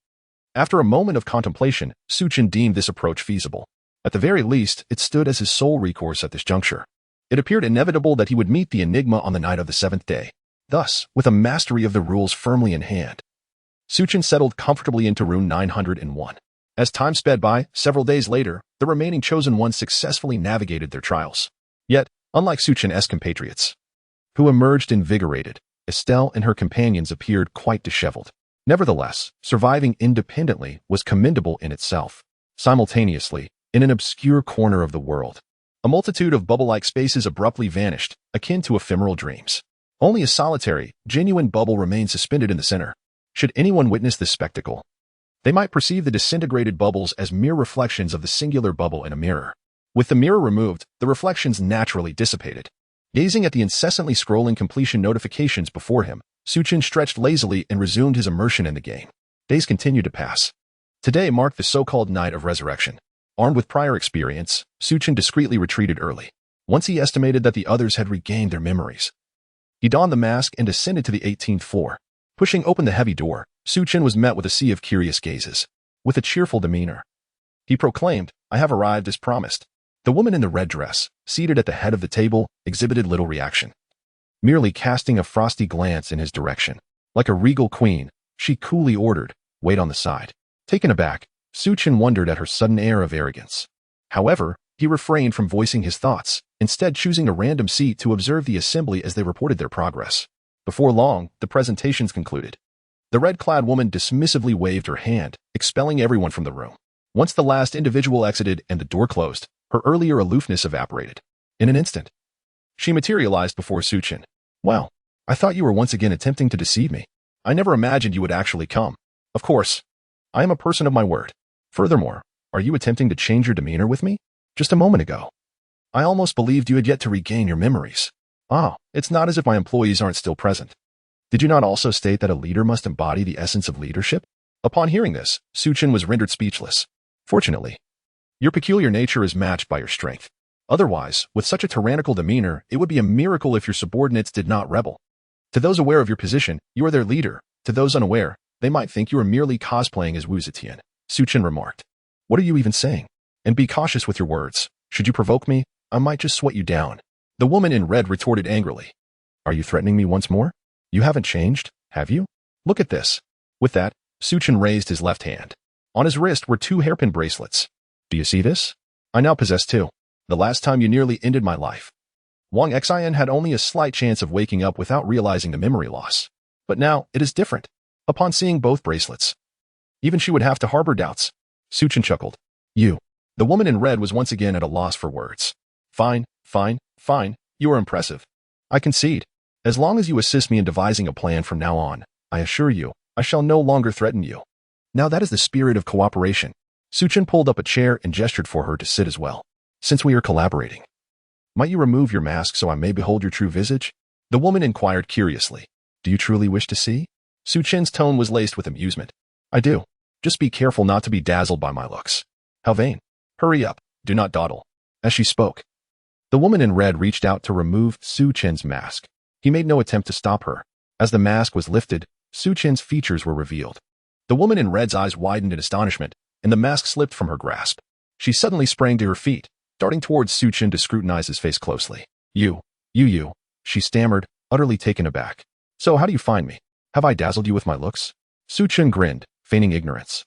After a moment of contemplation, Chen deemed this approach feasible. At the very least, it stood as his sole recourse at this juncture. It appeared inevitable that he would meet the enigma on the night of the seventh day. Thus, with a mastery of the rules firmly in hand, Chen settled comfortably into room 901. As time sped by, several days later, the remaining chosen ones successfully navigated their trials. Yet, unlike Chen's compatriots, who emerged invigorated, Estelle and her companions appeared quite disheveled. Nevertheless, surviving independently was commendable in itself. Simultaneously, in an obscure corner of the world, a multitude of bubble-like spaces abruptly vanished, akin to ephemeral dreams. Only a solitary, genuine bubble remained suspended in the center. Should anyone witness this spectacle, they might perceive the disintegrated bubbles as mere reflections of the singular bubble in a mirror. With the mirror removed, the reflections naturally dissipated. Gazing at the incessantly scrolling completion notifications before him, Chen stretched lazily and resumed his immersion in the game. Days continued to pass. Today marked the so-called Night of Resurrection. Armed with prior experience, Chen discreetly retreated early. Once he estimated that the others had regained their memories, he donned the mask and descended to the 18th floor. Pushing open the heavy door, Chen was met with a sea of curious gazes. With a cheerful demeanor, he proclaimed, "I have arrived as promised." The woman in the red dress, seated at the head of the table, exhibited little reaction, merely casting a frosty glance in his direction. Like a regal queen, she coolly ordered, "Wait on the side." Taken aback, Chen wondered at her sudden air of arrogance. However, he refrained from voicing his thoughts, instead choosing a random seat to observe the assembly as they reported their progress. Before long, the presentations concluded. The red-clad woman dismissively waved her hand, expelling everyone from the room. Once the last individual exited and the door closed, her earlier aloofness evaporated. In an instant, she materialized before Chen. "Well, I thought you were once again attempting to deceive me. I never imagined you would actually come. Of course, I am a person of my word. Furthermore, are you attempting to change your demeanor with me? Just a moment ago, I almost believed you had yet to regain your memories. Ah, it's not as if my employees aren't still present. Did you not also state that a leader must embody the essence of leadership?" Upon hearing this, Chen was rendered speechless. "Fortunately, your peculiar nature is matched by your strength. Otherwise, with such a tyrannical demeanor, it would be a miracle if your subordinates did not rebel. To those aware of your position, you are their leader. To those unaware, they might think you are merely cosplaying as Wu Zetian," Chen remarked. "What are you even saying? And be cautious with your words. Should you provoke me, I might just sweat you down." The woman in red retorted angrily. "Are you threatening me once more? You haven't changed, have you? Look at this." With that, Chen raised his left hand. On his wrist were 2 hairpin bracelets. "Do you see this? I now possess 2. The last time you nearly ended my life, Wang Xian had only a slight chance of waking up without realizing the memory loss. But now, it is different. Upon seeing both bracelets, even she would have to harbor doubts." Chen chuckled. "You." The woman in red was once again at a loss for words. Fine. You are impressive. I concede. As long as you assist me in devising a plan from now on, I assure you, I shall no longer threaten you. Now that is the spirit of cooperation." Chen pulled up a chair and gestured for her to sit as well. "Since we are collaborating, might you remove your mask so I may behold your true visage?" The woman inquired curiously. "Do you truly wish to see?" Chen's tone was laced with amusement. "I do. Just be careful not to be dazzled by my looks." "How vain. Hurry up. Do not dawdle." As she spoke, the woman in red reached out to remove Chen's mask. He made no attempt to stop her. As the mask was lifted, Chen's features were revealed. The woman in red's eyes widened in astonishment, and the mask slipped from her grasp. She suddenly sprang to her feet, darting towards Chen to scrutinize his face closely. You, she stammered, utterly taken aback. "So how do you find me? Have I dazzled you with my looks?" Chen grinned, feigning ignorance.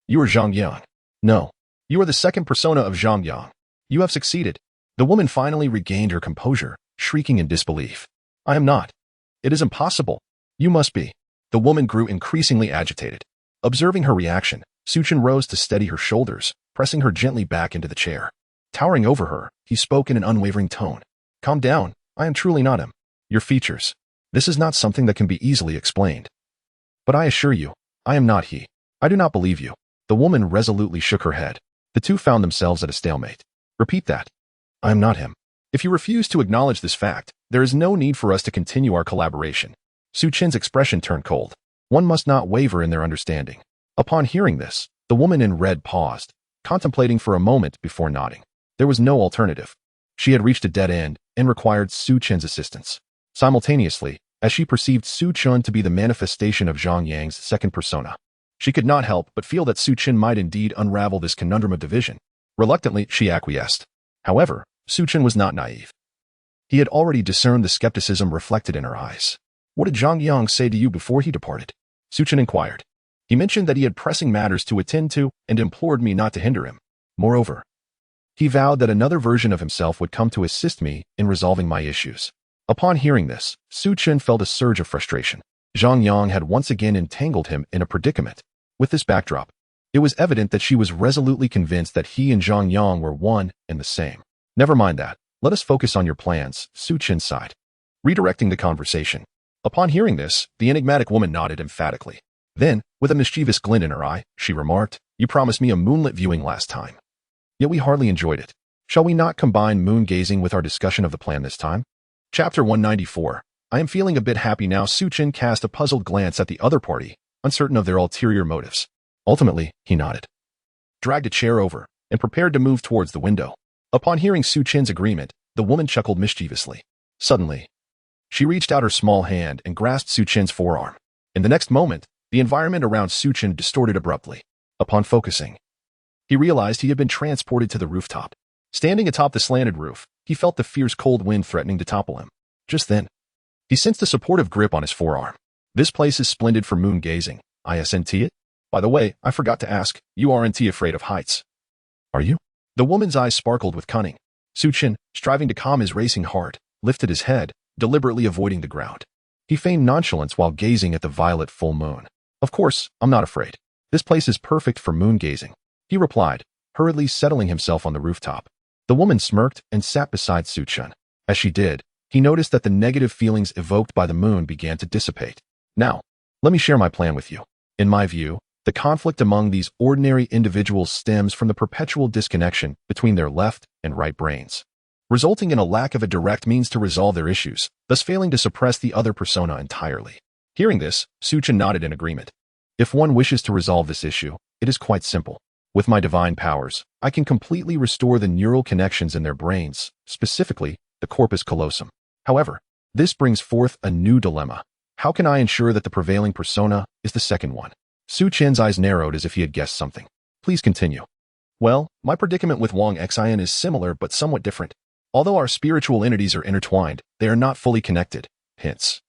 "You are Zhang Yang. No, you are the second persona of Zhang Yang. You have succeeded." The woman finally regained her composure, shrieking in disbelief. "I am not. It is impossible. You must be." The woman grew increasingly agitated. Observing her reaction, Chen rose to steady her shoulders, pressing her gently back into the chair. Towering over her, he spoke in an unwavering tone. Calm down, I am truly not him. Your features. This is not something that can be easily explained. But I assure you, I am not he. I do not believe you. The woman resolutely shook her head. The two found themselves at a stalemate. Repeat that. I am not him. If you refuse to acknowledge this fact, there is no need for us to continue our collaboration. Su Chen's expression turned cold. One must not waver in their understanding. Upon hearing this, the woman in red paused, contemplating for a moment before nodding. There was no alternative. She had reached a dead end and required Su Chen's assistance. Simultaneously, as she perceived Su Chen to be the manifestation of Zhang Yang's second persona, she could not help but feel that Su Chen might indeed unravel this conundrum of division. Reluctantly, she acquiesced. However, Su Chen was not naive. He had already discerned the skepticism reflected in her eyes. What did Zhang Yang say to you before he departed? Su Chen inquired. He mentioned that he had pressing matters to attend to and implored me not to hinder him. Moreover, he vowed that another version of himself would come to assist me in resolving my issues. Upon hearing this, Su Chen felt a surge of frustration. Zhang Yang had once again entangled him in a predicament. With this backdrop, it was evident that she was resolutely convinced that he and Zhang Yang were one and the same. Never mind that. Let us focus on your plans, Su Chen sighed, redirecting the conversation. Upon hearing this, the enigmatic woman nodded emphatically. Then, with a mischievous glint in her eye, she remarked, You promised me a moonlit viewing last time. Yet we hardly enjoyed it. Shall we not combine moon gazing with our discussion of the plan this time? Chapter 194. I am feeling a bit happy now. Su Chen cast a puzzled glance at the other party, uncertain of their ulterior motives. Ultimately, he nodded, dragged a chair over, and prepared to move towards the window. Upon hearing Su Chen's agreement, the woman chuckled mischievously. Suddenly, she reached out her small hand and grasped Su Chen's forearm. In the next moment, the environment around Su Chen distorted abruptly. Upon focusing, he realized he had been transported to the rooftop. Standing atop the slanted roof, he felt the fierce cold wind threatening to topple him. Just then, he sensed a supportive grip on his forearm. This place is splendid for moon gazing. Isn't it? By the way, I forgot to ask, you aren't afraid of heights? Are you? The woman's eyes sparkled with cunning. Su Chen, striving to calm his racing heart, lifted his head, deliberately avoiding the ground. He feigned nonchalance while gazing at the violet full moon. Of course, I'm not afraid. This place is perfect for moon gazing, he replied, hurriedly settling himself on the rooftop. The woman smirked and sat beside Su Chen. As she did, he noticed that the negative feelings evoked by the moon began to dissipate. Now, let me share my plan with you. In my view, the conflict among these ordinary individuals stems from the perpetual disconnection between their left and right brains, resulting in a lack of a direct means to resolve their issues, thus failing to suppress the other persona entirely. Hearing this, Su Chen nodded in agreement. If one wishes to resolve this issue, it is quite simple. With my divine powers, I can completely restore the neural connections in their brains, specifically the corpus callosum. However, this brings forth a new dilemma. How can I ensure that the prevailing persona is the second one? Su Chen's eyes narrowed as if he had guessed something. Please continue. Well, my predicament with Wang Xian is similar but somewhat different. Although our spiritual entities are intertwined, they are not fully connected. Hence,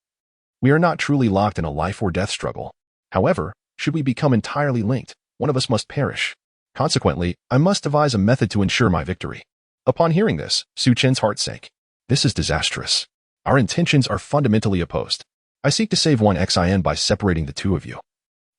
we are not truly locked in a life or death struggle. However, should we become entirely linked, one of us must perish. Consequently, I must devise a method to ensure my victory. Upon hearing this, Su Chen's heart sank. This is disastrous. Our intentions are fundamentally opposed. I seek to save Wang Xian by separating the two of you,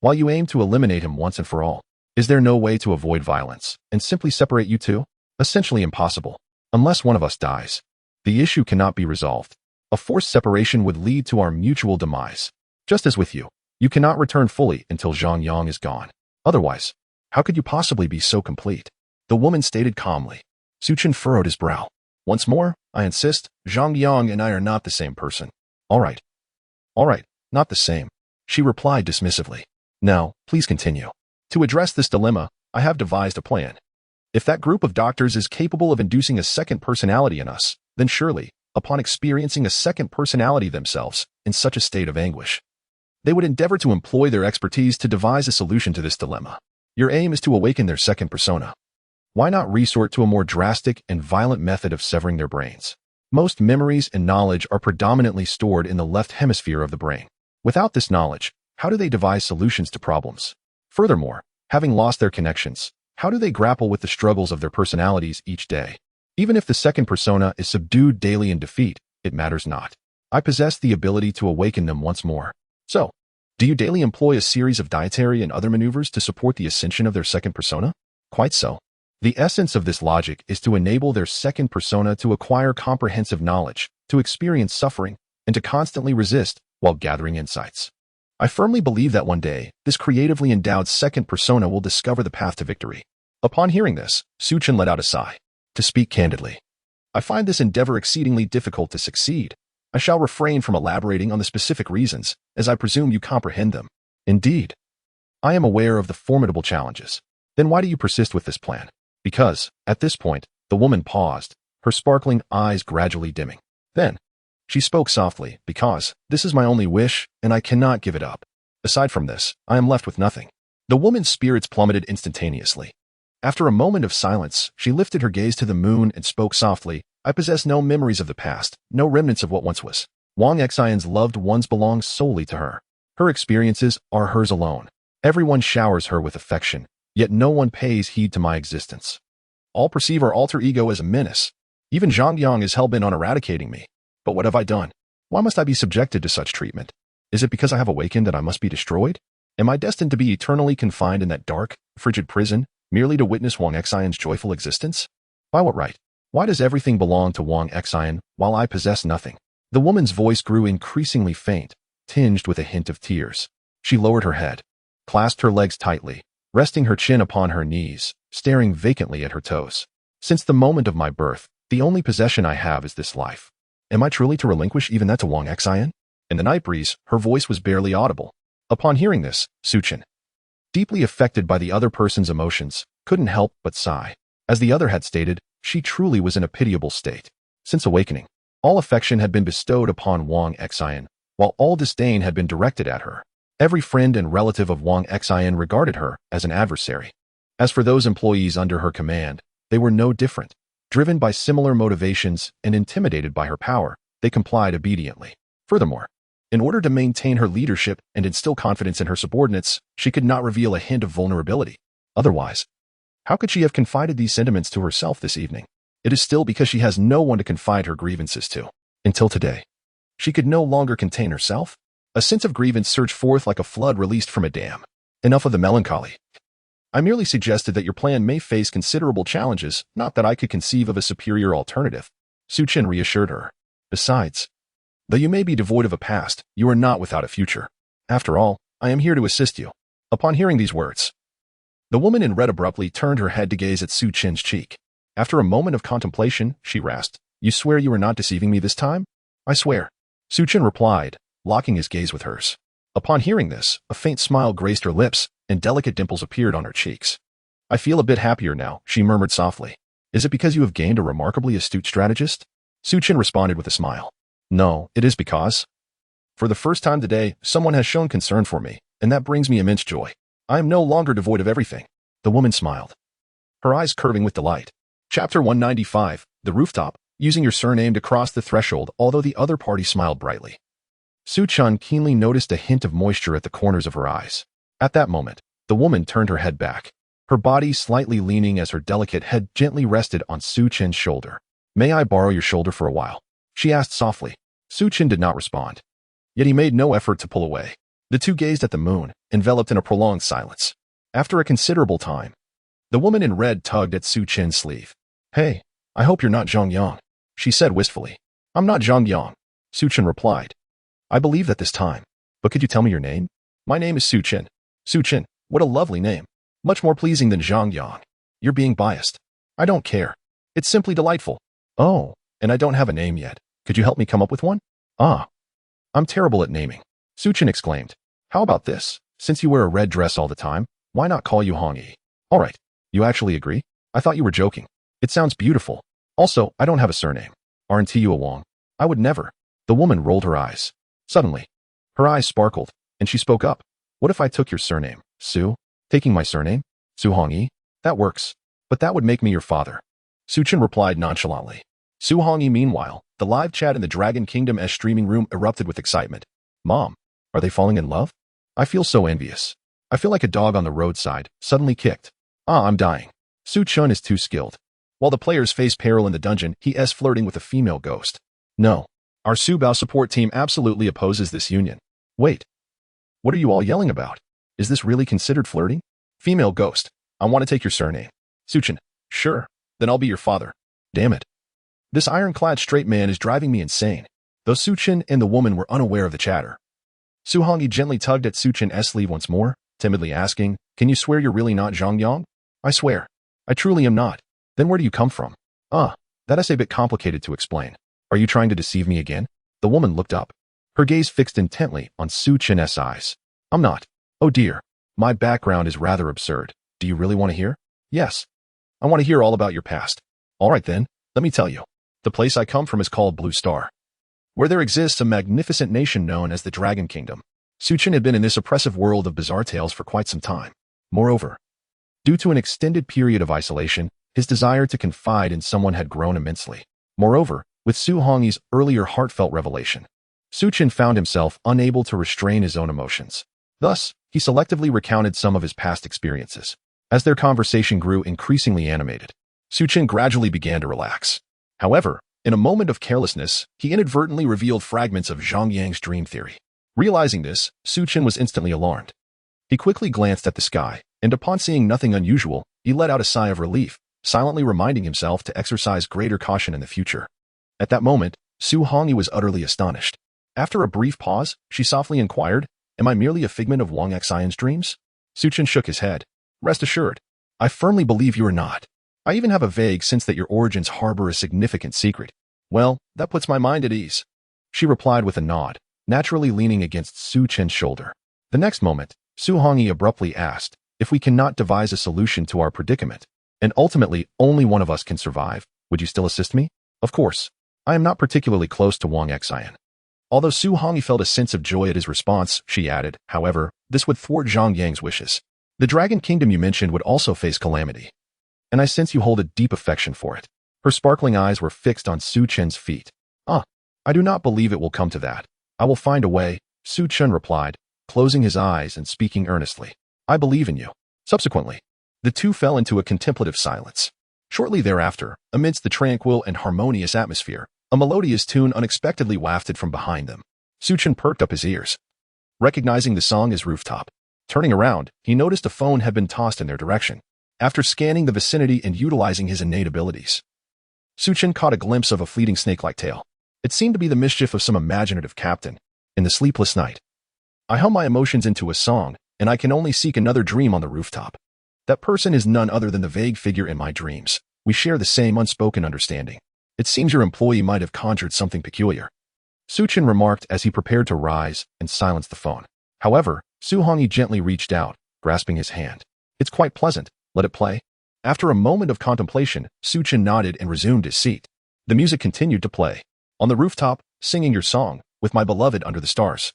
while you aim to eliminate him once and for all. Is there no way to avoid violence and simply separate you two? Essentially impossible. Unless one of us dies, the issue cannot be resolved. A forced separation would lead to our mutual demise. Just as with you, you cannot return fully until Zhang Yang is gone. Otherwise, how could you possibly be so complete? The woman stated calmly. Su Chen furrowed his brow. Once more, I insist, Zhang Yang and I are not the same person. All right, not the same, she replied dismissively. Now, please continue. To address this dilemma, I have devised a plan. If that group of doctors is capable of inducing a second personality in us, then surely, upon experiencing a second personality themselves in such a state of anguish, they would endeavor to employ their expertise to devise a solution to this dilemma. Your aim is to awaken their second persona. Why not resort to a more drastic and violent method of severing their brains? Most memories and knowledge are predominantly stored in the left hemisphere of the brain. Without this knowledge, how do they devise solutions to problems? Furthermore, having lost their connections, how do they grapple with the struggles of their personalities each day? Even if the second persona is subdued daily in defeat, it matters not. I possess the ability to awaken them once more. So, do you daily employ a series of dietary and other maneuvers to support the ascension of their second persona? Quite so. The essence of this logic is to enable their second persona to acquire comprehensive knowledge, to experience suffering, and to constantly resist while gathering insights. I firmly believe that one day, this creatively endowed second persona will discover the path to victory. Upon hearing this, Chen let out a sigh. To speak candidly, I find this endeavor exceedingly difficult to succeed. I shall refrain from elaborating on the specific reasons, as I presume you comprehend them. Indeed, I am aware of the formidable challenges. Then why do you persist with this plan? Because, at this point, the woman paused, her sparkling eyes gradually dimming. Then, she spoke softly, because this is my only wish, and I cannot give it up. Aside from this, I am left with nothing. The woman's spirits plummeted instantaneously. After a moment of silence, she lifted her gaze to the moon and spoke softly. I possess no memories of the past, no remnants of what once was. Wang Xian's loved ones belong solely to her. Her experiences are hers alone. Everyone showers her with affection, yet no one pays heed to my existence. All perceive our alter ego as a menace. Even Zhang is hell-bent on eradicating me. But what have I done? Why must I be subjected to such treatment? Is it because I have awakened that I must be destroyed? Am I destined to be eternally confined in that dark, frigid prison, merely to witness Wang Xian's joyful existence? By what right? Why does everything belong to Wang Xian, while I possess nothing? The woman's voice grew increasingly faint, tinged with a hint of tears. She lowered her head, clasped her legs tightly, resting her chin upon her knees, staring vacantly at her toes. Since the moment of my birth, the only possession I have is this life. Am I truly to relinquish even that to Wang Xian? In the night breeze, her voice was barely audible. Upon hearing this, Chen, deeply affected by the other person's emotions, couldn't help but sigh. As the other had stated, she truly was in a pitiable state. Since awakening, all affection had been bestowed upon Wang Xian, while all disdain had been directed at her. Every friend and relative of Wang Xian regarded her as an adversary. As for those employees under her command, they were no different. Driven by similar motivations and intimidated by her power, they complied obediently. Furthermore, in order to maintain her leadership and instill confidence in her subordinates, she could not reveal a hint of vulnerability. Otherwise, how could she have confided these sentiments to herself this evening? It is still because she has no one to confide her grievances to. Until today, she could no longer contain herself. A sense of grievance surged forth like a flood released from a dam. Enough of the melancholy. I merely suggested that your plan may face considerable challenges, not that I could conceive of a superior alternative. Chen reassured her. Besides, though you may be devoid of a past, you are not without a future. After all, I am here to assist you. Upon hearing these words, the woman in red abruptly turned her head to gaze at Chen's cheek. After a moment of contemplation, she rasped, You swear you are not deceiving me this time? I swear. Chen replied, locking his gaze with hers. Upon hearing this, a faint smile graced her lips, and delicate dimples appeared on her cheeks. I feel a bit happier now, she murmured softly. Is it because you have gained a remarkably astute strategist? Chen responded with a smile. No, it is because, for the first time today, someone has shown concern for me, and that brings me immense joy. I am no longer devoid of everything. The woman smiled, her eyes curving with delight. Chapter 195, The Rooftop, using your surname to cross the threshold, although the other party smiled brightly. Chen keenly noticed a hint of moisture at the corners of her eyes. At that moment, the woman turned her head back, her body slightly leaning as her delicate head gently rested on Chen's shoulder. May I borrow your shoulder for a while? She asked softly. Chen did not respond. Yet he made no effort to pull away. The two gazed at the moon, enveloped in a prolonged silence. After a considerable time, the woman in red tugged at Chen's sleeve. Hey, I hope you're not Zhang, she said wistfully. I'm not Zhang, Chen replied. I believe that this time. But could you tell me your name? My name is Chen. Chen, what a lovely name. Much more pleasing than Zhang. You're being biased. I don't care. It's simply delightful. Oh, and I don't have a name yet. Could you help me come up with one? Ah, I'm terrible at naming. Chen exclaimed. How about this? Since you wear a red dress all the time, why not call you Hongyi? All right, you actually agree? I thought you were joking. It sounds beautiful. Also, I don't have a surname. Aren't you a Wang? I would never. The woman rolled her eyes. Suddenly, her eyes sparkled, and she spoke up. What if I took your surname, Su? Taking my surname? Su Hongyi? That works. But that would make me your father. Chen replied nonchalantly. Su Hongyi, meanwhile, the live chat in the Dragon Kingdom streaming room erupted with excitement. Mom, are they falling in love? I feel so envious. I feel like a dog on the roadside, suddenly kicked. I'm dying. Chen is too skilled. While the players face peril in the dungeon, he is flirting with a female ghost. No. Our Subao support team absolutely opposes this union. Wait. What are you all yelling about? Is this really considered flirting? Female ghost. I want to take your surname. Chen. Sure, then I'll be your father. Damn it. This ironclad straight man is driving me insane. Though Su Chen and the woman were unaware of the chatter. Su Hongyi gently tugged at Su Chen's sleeve once more, timidly asking, "Can you swear you're really not Zhang Yang?" "I swear. I truly am not." "Then where do you come from?" That is a bit complicated to explain. Are you trying to deceive me again?" The woman looked up, her gaze fixed intently on Su Chen's eyes. "I'm not. Oh dear. My background is rather absurd. Do you really want to hear?" "Yes. I want to hear all about your past." "All right then, let me tell you. The place I come from is called Blue Star, where there exists a magnificent nation known as the Dragon Kingdom." Su Chen had been in this oppressive world of bizarre tales for quite some time. Moreover, due to an extended period of isolation, his desire to confide in someone had grown immensely. Moreover, with Su Hongyi's earlier heartfelt revelation, Su Chen found himself unable to restrain his own emotions. Thus, he selectively recounted some of his past experiences. As their conversation grew increasingly animated, Su Chen gradually began to relax. However, in a moment of carelessness, he inadvertently revealed fragments of Zhang Yang's dream theory. Realizing this, Su Chen was instantly alarmed. He quickly glanced at the sky, and upon seeing nothing unusual, he let out a sigh of relief, silently reminding himself to exercise greater caution in the future. At that moment, Su Hongyi was utterly astonished. After a brief pause, she softly inquired, "Am I merely a figment of Wang Xian's dreams?" Su Chen shook his head. "Rest assured, I firmly believe you are not. I even have a vague sense that your origins harbor a significant secret." "Well, that puts my mind at ease," she replied with a nod, naturally leaning against Su Chen's shoulder. The next moment, Su Hongyi abruptly asked, "If we cannot devise a solution to our predicament, and ultimately only one of us can survive, would you still assist me?" "Of course. I am not particularly close to Wang Xian." Although Su Hongyi felt a sense of joy at his response, she added, "However, this would thwart Zhang Yang's wishes. The Dragon Kingdom you mentioned would also face calamity, and I sense you hold a deep affection for it." Her sparkling eyes were fixed on Su Chen's feet. I do not believe it will come to that. I will find a way," Su Chen replied, closing his eyes and speaking earnestly. "I believe in you." Subsequently, the two fell into a contemplative silence. Shortly thereafter, amidst the tranquil and harmonious atmosphere, a melodious tune unexpectedly wafted from behind them. Su Chen perked up his ears, recognizing the song as Rooftop. Turning around, he noticed a phone had been tossed in their direction. After scanning the vicinity and utilizing his innate abilities, Su Chen caught a glimpse of a fleeting snake-like tail. It seemed to be the mischief of some imaginative captain. In the sleepless night, I hum my emotions into a song, and I can only seek another dream on the rooftop. That person is none other than the vague figure in my dreams. We share the same unspoken understanding. It seems your employee might have conjured something peculiar," Su Chen remarked as he prepared to rise and silence the phone. However, Su Hongyi gently reached out, grasping his hand. "It's quite pleasant. Let it play." After a moment of contemplation, Su Chen nodded and resumed his seat. The music continued to play. "On the rooftop, singing your song, with my beloved under the stars,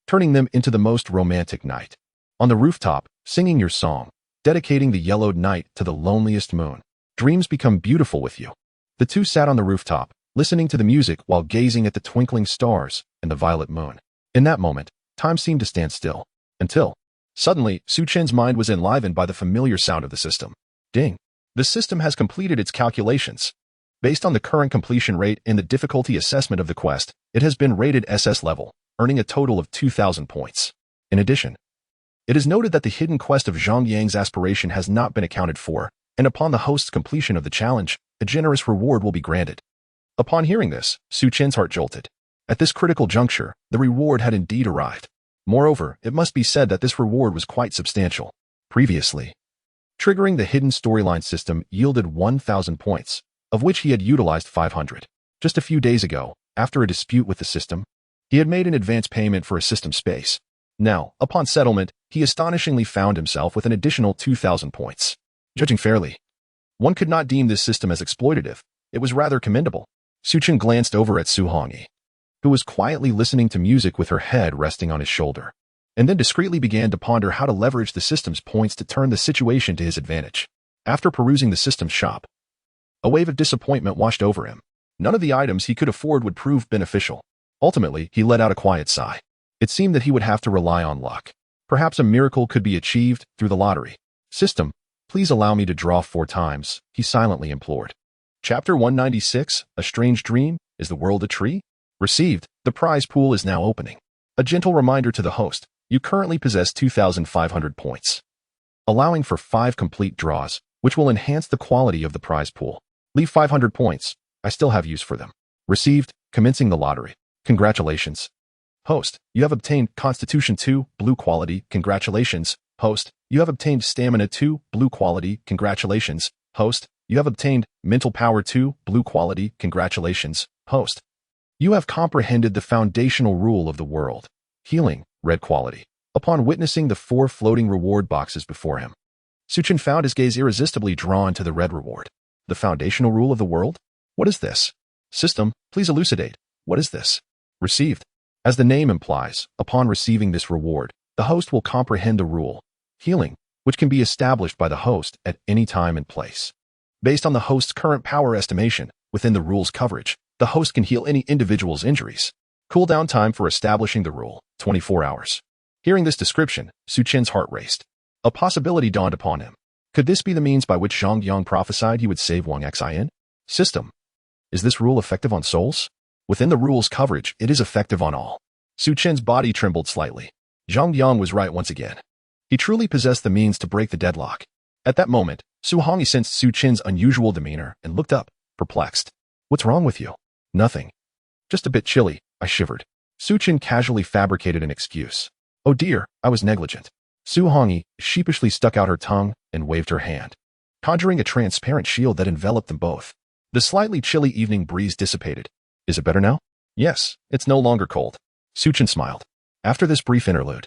turning them into the most romantic night. On the rooftop, singing your song, dedicating the yellowed night to the loneliest moon. Dreams become beautiful with you." The two sat on the rooftop, listening to the music while gazing at the twinkling stars and the violet moon. In that moment, time seemed to stand still, until, suddenly, Su Chen's mind was enlivened by the familiar sound of the system. Ding! The system has completed its calculations. Based on the current completion rate and the difficulty assessment of the quest, it has been rated SS level, earning a total of 2,000 points. In addition, it is noted that the hidden quest of Zhang Yang's aspiration has not been accounted for, and upon the host's completion of the challenge, a generous reward will be granted. Upon hearing this, Su Chen's heart jolted. At this critical juncture, the reward had indeed arrived. Moreover, it must be said that this reward was quite substantial. Previously, triggering the hidden storyline system yielded 1,000 points, of which he had utilized 500. Just a few days ago, after a dispute with the system, he had made an advance payment for a system space. Now, upon settlement, he astonishingly found himself with an additional 2,000 points. Judging fairly, one could not deem this system as exploitative. It was rather commendable. Su Chen glanced over at Su Hongyi, who was quietly listening to music with her head resting on his shoulder, and then discreetly began to ponder how to leverage the system's points to turn the situation to his advantage. After perusing the system's shop, a wave of disappointment washed over him. None of the items he could afford would prove beneficial. Ultimately, he let out a quiet sigh. It seemed that he would have to rely on luck. Perhaps a miracle could be achieved through the lottery. "System, please allow me to draw 4 times, he silently implored. Chapter 196, A Strange Dream, Is the World a Tree? Received, the prize pool is now opening. A gentle reminder to the host, you currently possess 2,500 points. Allowing for 5 complete draws, which will enhance the quality of the prize pool. Leave 500 points. I still have use for them. Received, commencing the lottery. Congratulations. Host, you have obtained Constitution 2, blue quality. Congratulations. Host, you have obtained Stamina 2, blue quality. Congratulations. Host, you have obtained Mental Power 2, blue quality. Congratulations. Host, you have comprehended the foundational rule of the world. Healing, red quality. Upon witnessing the 4 floating reward boxes before him, Chen found his gaze irresistibly drawn to the red reward. The foundational rule of the world? What is this? System, please elucidate. What is this? Received. As the name implies, upon receiving this reward, the host will comprehend the rule, healing, which can be established by the host at any time and place. Based on the host's current power estimation, within the rule's coverage, the host can heal any individual's injuries. Cooldown time for establishing the rule, 24 hours. Hearing this description, Chen's heart raced. A possibility dawned upon him. Could this be the means by which Zhang Yang prophesied he would save Wang Xin? System. Is this rule effective on souls? Within the rule's coverage, it is effective on all. Chen's body trembled slightly. Zhang Yang was right once again. He truly possessed the means to break the deadlock. At that moment, Su Hongyi sensed Chen's unusual demeanor and looked up, perplexed. What's wrong with you? Nothing. Just a bit chilly, I shivered. Chen casually fabricated an excuse. Oh dear, I was negligent. Su Hongyi sheepishly stuck out her tongue and waved her hand, conjuring a transparent shield that enveloped them both. The slightly chilly evening breeze dissipated. Is it better now? Yes, it's no longer cold. Chen smiled. After this brief interlude,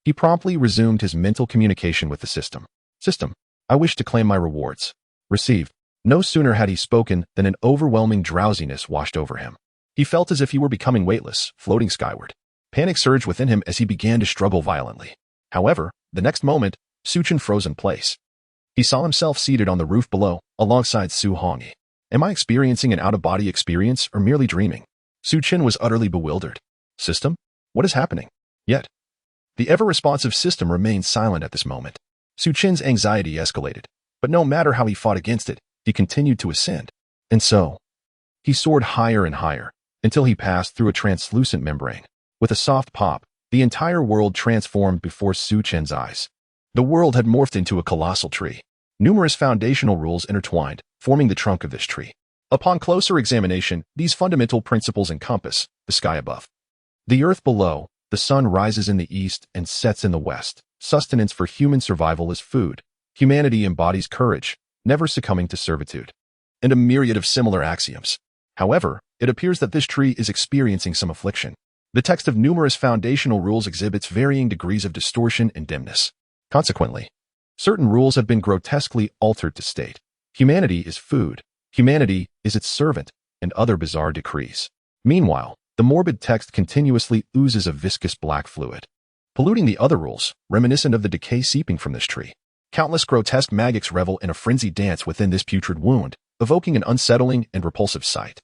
he promptly resumed his mental communication with the system. System, I wish to claim my rewards. Received. No sooner had he spoken than an overwhelming drowsiness washed over him. He felt as if he were becoming weightless, floating skyward. Panic surged within him as he began to struggle violently. However, the next moment, Chen froze in place. He saw himself seated on the roof below, alongside Su Hongyi. Am I experiencing an out-of-body experience or merely dreaming? Chen was utterly bewildered. System? What is happening? Yet, the ever-responsive system remained silent at this moment. Chen's anxiety escalated, but no matter how he fought against it, he continued to ascend. And so, he soared higher and higher, until he passed through a translucent membrane. With a soft pop, the entire world transformed before Chen's eyes. The world had morphed into a colossal tree. Numerous foundational rules intertwined, forming the trunk of this tree. Upon closer examination, these fundamental principles encompass the sky above, the earth below, the sun rises in the east and sets in the west. Sustenance for human survival is food. Humanity embodies courage, never succumbing to servitude. And a myriad of similar axioms. However, it appears that this tree is experiencing some affliction. The text of numerous foundational rules exhibits varying degrees of distortion and dimness. Consequently, certain rules have been grotesquely altered to state humanity is food, humanity is its servant, and other bizarre decrees. Meanwhile, the morbid text continuously oozes a viscous black fluid, polluting the other rules, reminiscent of the decay seeping from this tree. Countless grotesque magics revel in a frenzied dance within this putrid wound, evoking an unsettling and repulsive sight.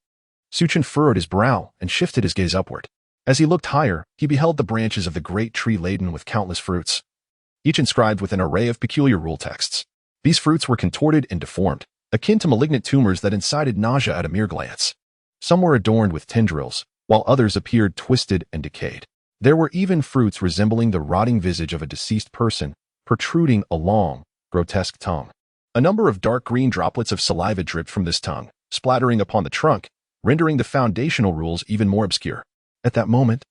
Chen furrowed his brow and shifted his gaze upward. As he looked higher, he beheld the branches of the great tree laden with countless fruits, each inscribed with an array of peculiar rule texts. These fruits were contorted and deformed, akin to malignant tumors that incited nausea at a mere glance. Some were adorned with tendrils, while others appeared twisted and decayed. There were even fruits resembling the rotting visage of a deceased person, protruding a long, grotesque tongue. A number of dark green droplets of saliva dripped from this tongue, splattering upon the trunk, rendering the foundational rules even more obscure. At that moment,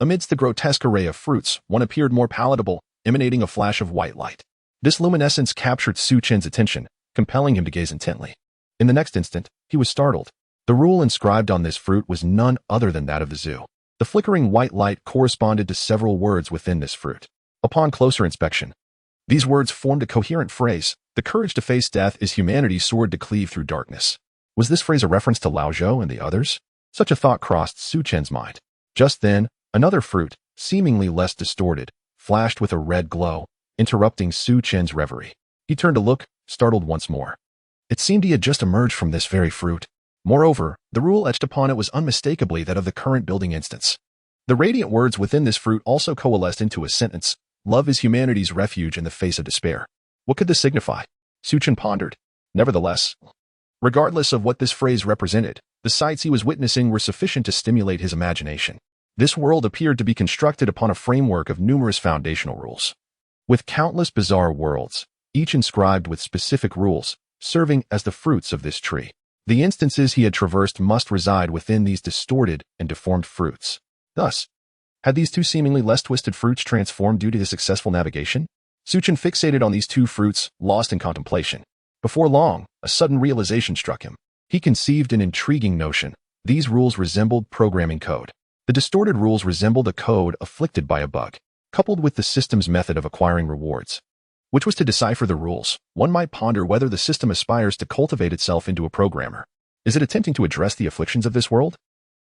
amidst the grotesque array of fruits, one appeared more palatable, emanating a flash of white light. This luminescence captured Chen's attention, compelling him to gaze intently. In the next instant, he was startled. The rule inscribed on this fruit was none other than that of the zoo. The flickering white light corresponded to several words within this fruit. Upon closer inspection, these words formed a coherent phrase: the courage to face death is humanity's sword to cleave through darkness. Was this phrase a reference to Lao Zhou and the others? Such a thought crossed Chen's mind. Just then, another fruit, seemingly less distorted, flashed with a red glow, interrupting Chen's reverie. He turned to look, startled once more. It seemed he had just emerged from this very fruit. Moreover, the rule etched upon it was unmistakably that of the current building instance. The radiant words within this fruit also coalesced into a sentence: love is humanity's refuge in the face of despair. What could this signify? Chen pondered. Nevertheless, regardless of what this phrase represented, the sights he was witnessing were sufficient to stimulate his imagination. This world appeared to be constructed upon a framework of numerous foundational rules. With countless bizarre worlds, each inscribed with specific rules, serving as the fruits of this tree. The instances he had traversed must reside within these distorted and deformed fruits. Thus, had these two seemingly less twisted fruits transformed due to his successful navigation? Chen fixated on these two fruits, lost in contemplation. Before long, a sudden realization struck him. He conceived an intriguing notion. These rules resembled programming code. The distorted rules resembled a code afflicted by a bug, coupled with the system's method of acquiring rewards. Which was to decipher the rules? One might ponder whether the system aspires to cultivate itself into a programmer. Is it attempting to address the afflictions of this world?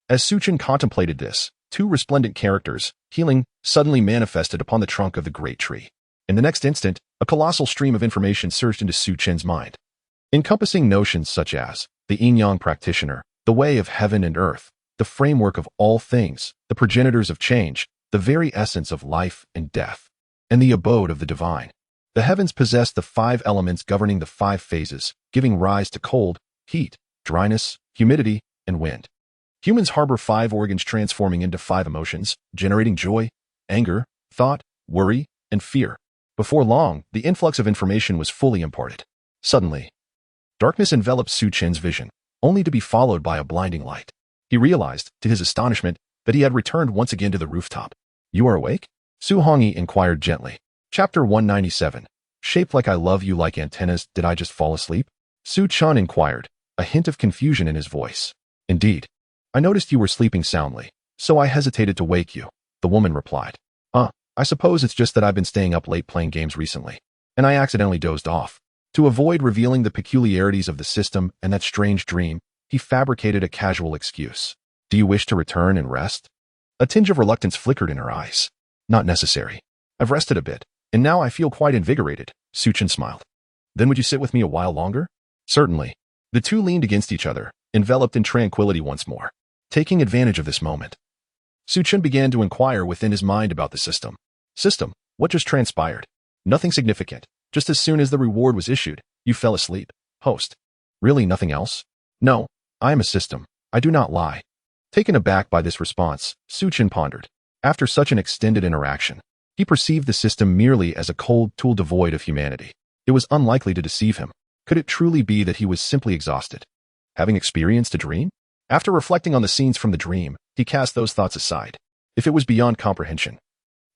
As Chen contemplated this, two resplendent characters, healing, suddenly manifested upon the trunk of the great tree. In the next instant, a colossal stream of information surged into Chen's mind, encompassing notions such as the yin-yang practitioner, the way of heaven and earth, the framework of all things, the progenitors of change, the very essence of life and death, and the abode of the divine. The heavens possess the 5 elements governing the 5 phases, giving rise to cold, heat, dryness, humidity, and wind. Humans harbor 5 organs transforming into 5 emotions, generating joy, anger, thought, worry, and fear. Before long, the influx of information was fully imparted. Suddenly, darkness enveloped Chen's vision, only to be followed by a blinding light. He realized, to his astonishment, that he had returned once again to the rooftop. "You are awake?" Su Hongyi inquired gently. Chapter 197. Shaped like I love you like antennas, did I just fall asleep? Su Chen inquired, a hint of confusion in his voice. "Indeed. I noticed you were sleeping soundly, so I hesitated to wake you," the woman replied. I suppose it's just that I've been staying up late playing games recently, and I accidentally dozed off." To avoid revealing the peculiarities of the system and that strange dream, he fabricated a casual excuse. "Do you wish to return and rest?" A tinge of reluctance flickered in her eyes. "Not necessary. I've rested a bit, and now I feel quite invigorated," Chen smiled. "Then would you sit with me a while longer?" "Certainly." The two leaned against each other, enveloped in tranquility once more. Taking advantage of this moment, Chen began to inquire within his mind about the system. "System, what just transpired?" "Nothing significant. Just as soon as the reward was issued, you fell asleep." Host: "Really nothing else?" "No, I am a system. I do not lie." Taken aback by this response, Chen pondered. After such an extended interaction, he perceived the system merely as a cold tool devoid of humanity. It was unlikely to deceive him. Could it truly be that he was simply exhausted, having experienced a dream? After reflecting on the scenes from the dream, he cast those thoughts aside. If it was beyond comprehension,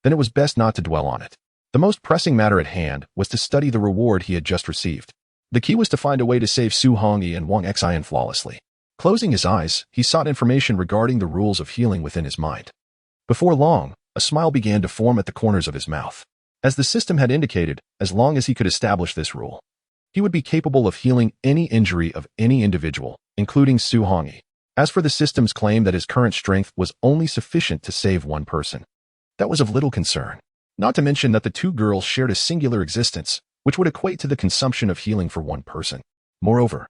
then it was best not to dwell on it. The most pressing matter at hand was to study the reward he had just received. The key was to find a way to save Su Hongyi and Wang Xian flawlessly. Closing his eyes, he sought information regarding the rules of healing within his mind. Before long, a smile began to form at the corners of his mouth. As the system had indicated, as long as he could establish this rule, he would be capable of healing any injury of any individual, including Su Hongyi. As for the system's claim that his current strength was only sufficient to save one person, that was of little concern. Not to mention that the two girls shared a singular existence, which would equate to the consumption of healing for one person. Moreover,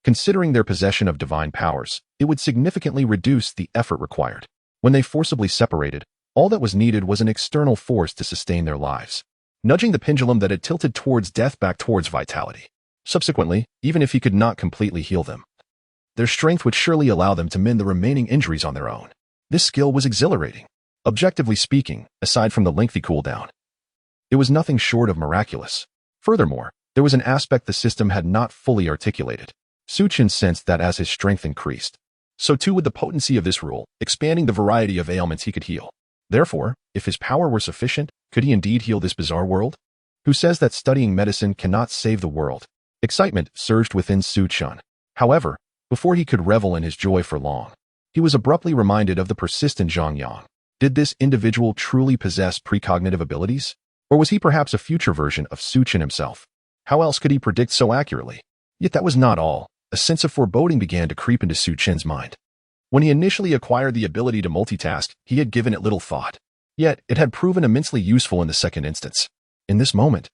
considering their possession of divine powers, it would significantly reduce the effort required. When they forcibly separated, all that was needed was an external force to sustain their lives, nudging the pendulum that had tilted towards death back towards vitality. Subsequently, even if he could not completely heal them, their strength would surely allow them to mend the remaining injuries on their own. This skill was exhilarating. Objectively speaking, aside from the lengthy cooldown, it was nothing short of miraculous. Furthermore, there was an aspect the system had not fully articulated. Chen sensed that as his strength increased, so too would the potency of this rule, expanding the variety of ailments he could heal. Therefore, if his power were sufficient, could he indeed heal this bizarre world? Who says that studying medicine cannot save the world? Excitement surged within Chen. However, before he could revel in his joy for long, he was abruptly reminded of the persistent Zhang Yang. Did this individual truly possess precognitive abilities? Or was he perhaps a future version of Chen himself? How else could he predict so accurately? Yet that was not all. A sense of foreboding began to creep into Chen's mind. When he initially acquired the ability to multitask, he had given it little thought. Yet, it had proven immensely useful in the second instance. In this moment,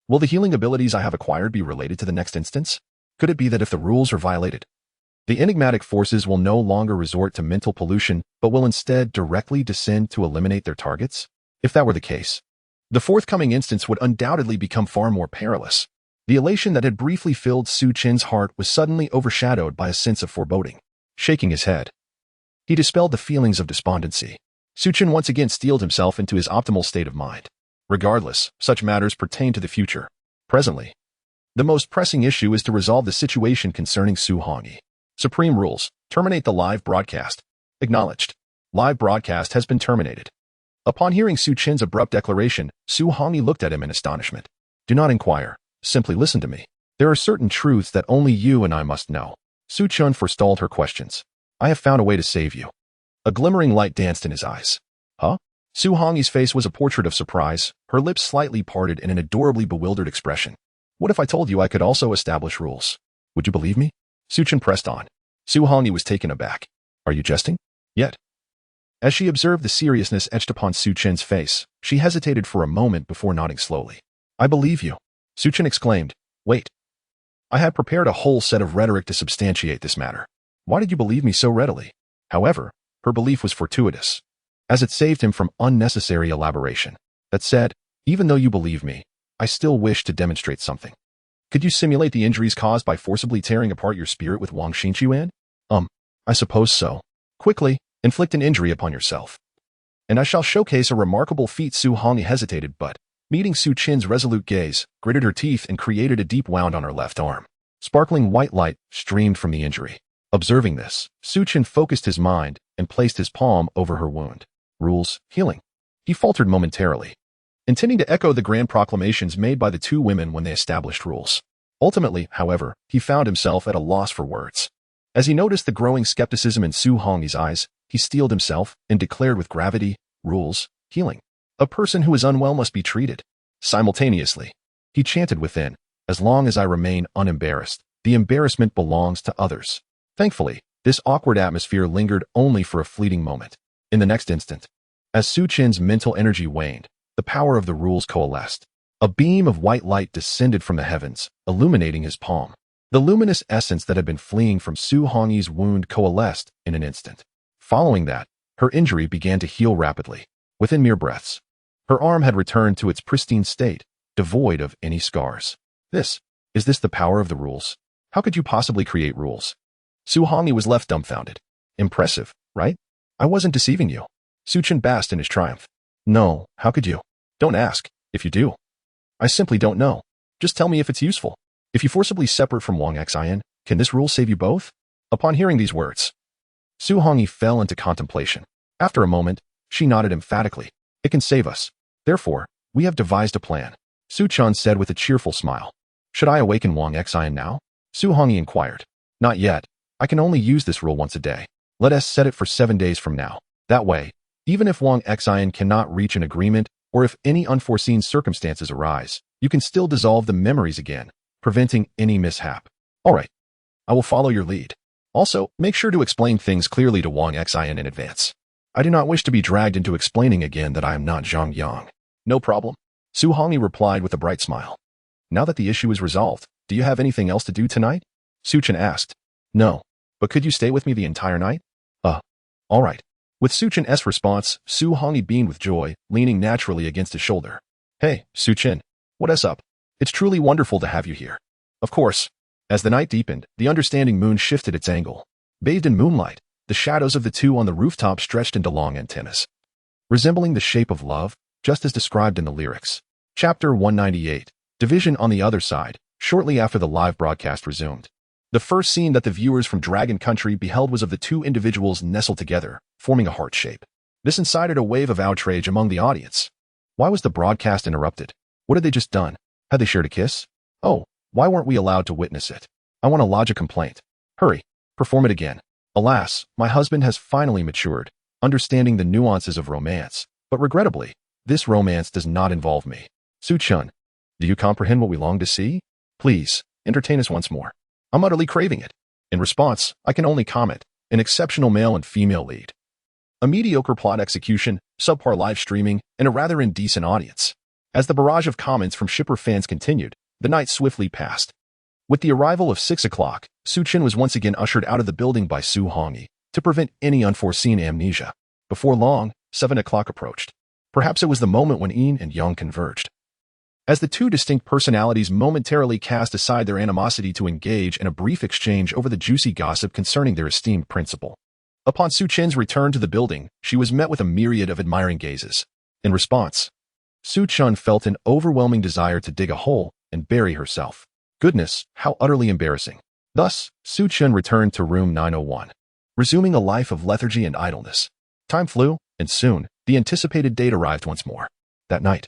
will the healing abilities I have acquired be related to the next instance? Could it be that if the rules are violated, the enigmatic forces will no longer resort to mental pollution, but will instead directly descend to eliminate their targets? If that were the case, the forthcoming instance would undoubtedly become far more perilous. The elation that had briefly filled Chen's heart was suddenly overshadowed by a sense of foreboding. Shaking his head, he dispelled the feelings of despondency. Chen once again steeled himself into his optimal state of mind. Regardless, such matters pertain to the future. Presently, the most pressing issue is to resolve the situation concerning Su Hongyi. Supreme rules. Terminate the live broadcast. Acknowledged. Live broadcast has been terminated. Upon hearing Su Chen's abrupt declaration, Su Hongyi looked at him in astonishment. Do not inquire. Simply listen to me. There are certain truths that only you and I must know. Su Chen forestalled her questions. I have found a way to save you. A glimmering light danced in his eyes. Huh? Su Hongyi's face was a portrait of surprise, her lips slightly parted in an adorably bewildered expression. What if I told you I could also establish rules? Would you believe me? Su Chen pressed on. Su Hongyi was taken aback. Are you jesting? Yet. As she observed the seriousness etched upon Su Chen's face, she hesitated for a moment before nodding slowly. I believe you. Su Chen exclaimed. Wait. I had prepared a whole set of rhetoric to substantiate this matter. Why did you believe me so readily? However, her belief was fortuitous, as it saved him from unnecessary elaboration. That said, even though you believe me, I still wish to demonstrate something. Could you simulate the injuries caused by forcibly tearing apart your spirit with Wang Xingqiuan? I suppose so. Quickly, inflict an injury upon yourself. And I shall showcase a remarkable feat. Su Hongyi hesitated, but, meeting Su Chen's resolute gaze, gritted her teeth and created a deep wound on her left arm. Sparkling white light streamed from the injury. Observing this, Su Chen focused his mind and placed his palm over her wound. Rules, healing. He faltered momentarily, intending to echo the grand proclamations made by the two women when they established rules. Ultimately, however, he found himself at a loss for words. As he noticed the growing skepticism in Su Hongyi's eyes, he steeled himself and declared with gravity, rules, healing. A person who is unwell must be treated. Simultaneously, he chanted within, as long as I remain unembarrassed, the embarrassment belongs to others. Thankfully, this awkward atmosphere lingered only for a fleeting moment. In the next instant, as Su Chen's mental energy waned, the power of the rules coalesced. A beam of white light descended from the heavens, illuminating his palm. The luminous essence that had been fleeing from Su Hongyi's wound coalesced in an instant. Following that, her injury began to heal rapidly. Within mere breaths, her arm had returned to its pristine state, devoid of any scars. Is this the power of the rules? How could you possibly create rules? Su Hongyi was left dumbfounded. Impressive, right? I wasn't deceiving you. Su Chen basked in his triumph. No, how could you? Don't ask, if you do. I simply don't know. Just tell me if it's useful. If you forcibly separate from Wang Xian, can this rule save you both? Upon hearing these words, Su Hongyi fell into contemplation. After a moment, she nodded emphatically. It can save us. Therefore, we have devised a plan. Su Chen said with a cheerful smile. Should I awaken Wang Xian now? Su Hongyi inquired. Not yet. I can only use this rule once a day. Let us set it for 7 days from now. That way, even if Wang Xian cannot reach an agreement, or if any unforeseen circumstances arise, you can still dissolve the memories again, preventing any mishap. All right. I will follow your lead. Also, make sure to explain things clearly to Wang Xian in advance. I do not wish to be dragged into explaining again that I am not Zhang Yang. No problem. Su Hongyi replied with a bright smile. Now that the issue is resolved, do you have anything else to do tonight? Su Chen asked. No. But could you stay with me the entire night? All right. With Su Chen's response, Su Hongyi beamed with joy, leaning naturally against his shoulder. Hey, Su Chen. What's up? It's truly wonderful to have you here. Of course. As the night deepened, the understanding moon shifted its angle. Bathed in moonlight, the shadows of the two on the rooftop stretched into long antennas, resembling the shape of love, just as described in the lyrics. Chapter 198. Division on the other side, shortly after the live broadcast resumed. The first scene that the viewers from Dragon Country beheld was of the two individuals nestled together, forming a heart shape. This incited a wave of outrage among the audience. Why was the broadcast interrupted? What had they just done? Had they shared a kiss? Oh, why weren't we allowed to witness it? I want to lodge a complaint. Hurry, perform it again. Alas, my husband has finally matured, understanding the nuances of romance, but regrettably, this romance does not involve me. Su Chen, do you comprehend what we long to see? Please, entertain us once more. I'm utterly craving it. In response, I can only comment, an exceptional male and female lead, a mediocre plot execution, subpar live streaming, and a rather indecent audience. As the barrage of comments from shipper fans continued, the night swiftly passed. With the arrival of 6 o'clock, Su Chen was once again ushered out of the building by Su Hongyi to prevent any unforeseen amnesia. Before long, 7 o'clock approached. Perhaps it was the moment when Yin and Yang converged. As the two distinct personalities momentarily cast aside their animosity to engage in a brief exchange over the juicy gossip concerning their esteemed principal. Upon Su Chen's return to the building, she was met with a myriad of admiring gazes. In response, Su Chen felt an overwhelming desire to dig a hole and bury herself. Goodness, how utterly embarrassing. Thus, Chen returned to room 901, resuming a life of lethargy and idleness. Time flew, and soon, the anticipated date arrived once more. That night,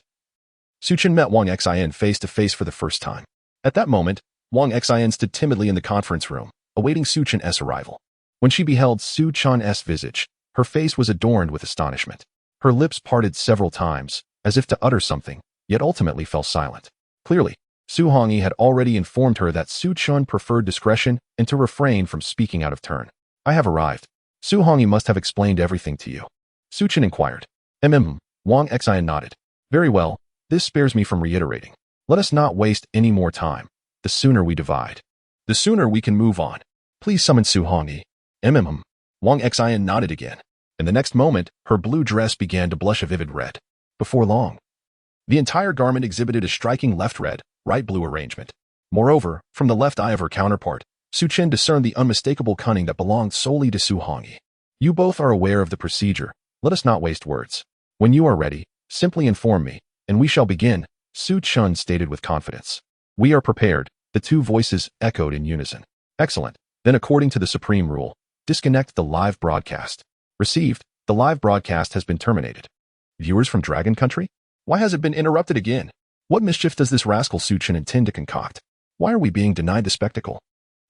Chen met Wang Xin face to face for the first time. At that moment, Wang Xin stood timidly in the conference room, awaiting Chen's arrival. When she beheld Chen's visage, her face was adorned with astonishment. Her lips parted several times, as if to utter something, yet ultimately fell silent. Clearly, Su Hongyi had already informed her that Chen preferred discretion and to refrain from speaking out of turn. I have arrived. Su Hongyi must have explained everything to you. Chen inquired. Wang Xin nodded. Very well, this spares me from reiterating. Let us not waste any more time. The sooner we divide, the sooner we can move on. Please summon Su Hongyi. Wang Xin nodded again. In the next moment, her blue dress began to blush a vivid red. Before long, the entire garment exhibited a striking left red, right blue arrangement. Moreover, from the left eye of her counterpart, Chen discerned the unmistakable cunning that belonged solely to Su Hongyi. You both are aware of the procedure. Let us not waste words. When you are ready, simply inform me, and we shall begin, Chen stated with confidence. We are prepared, the two voices echoed in unison. Excellent. Then according to the supreme rule, disconnect the live broadcast. Received, the live broadcast has been terminated. Viewers from Dragon Country? Why has it been interrupted again? What mischief does this rascal Chen intend to concoct? Why are we being denied the spectacle?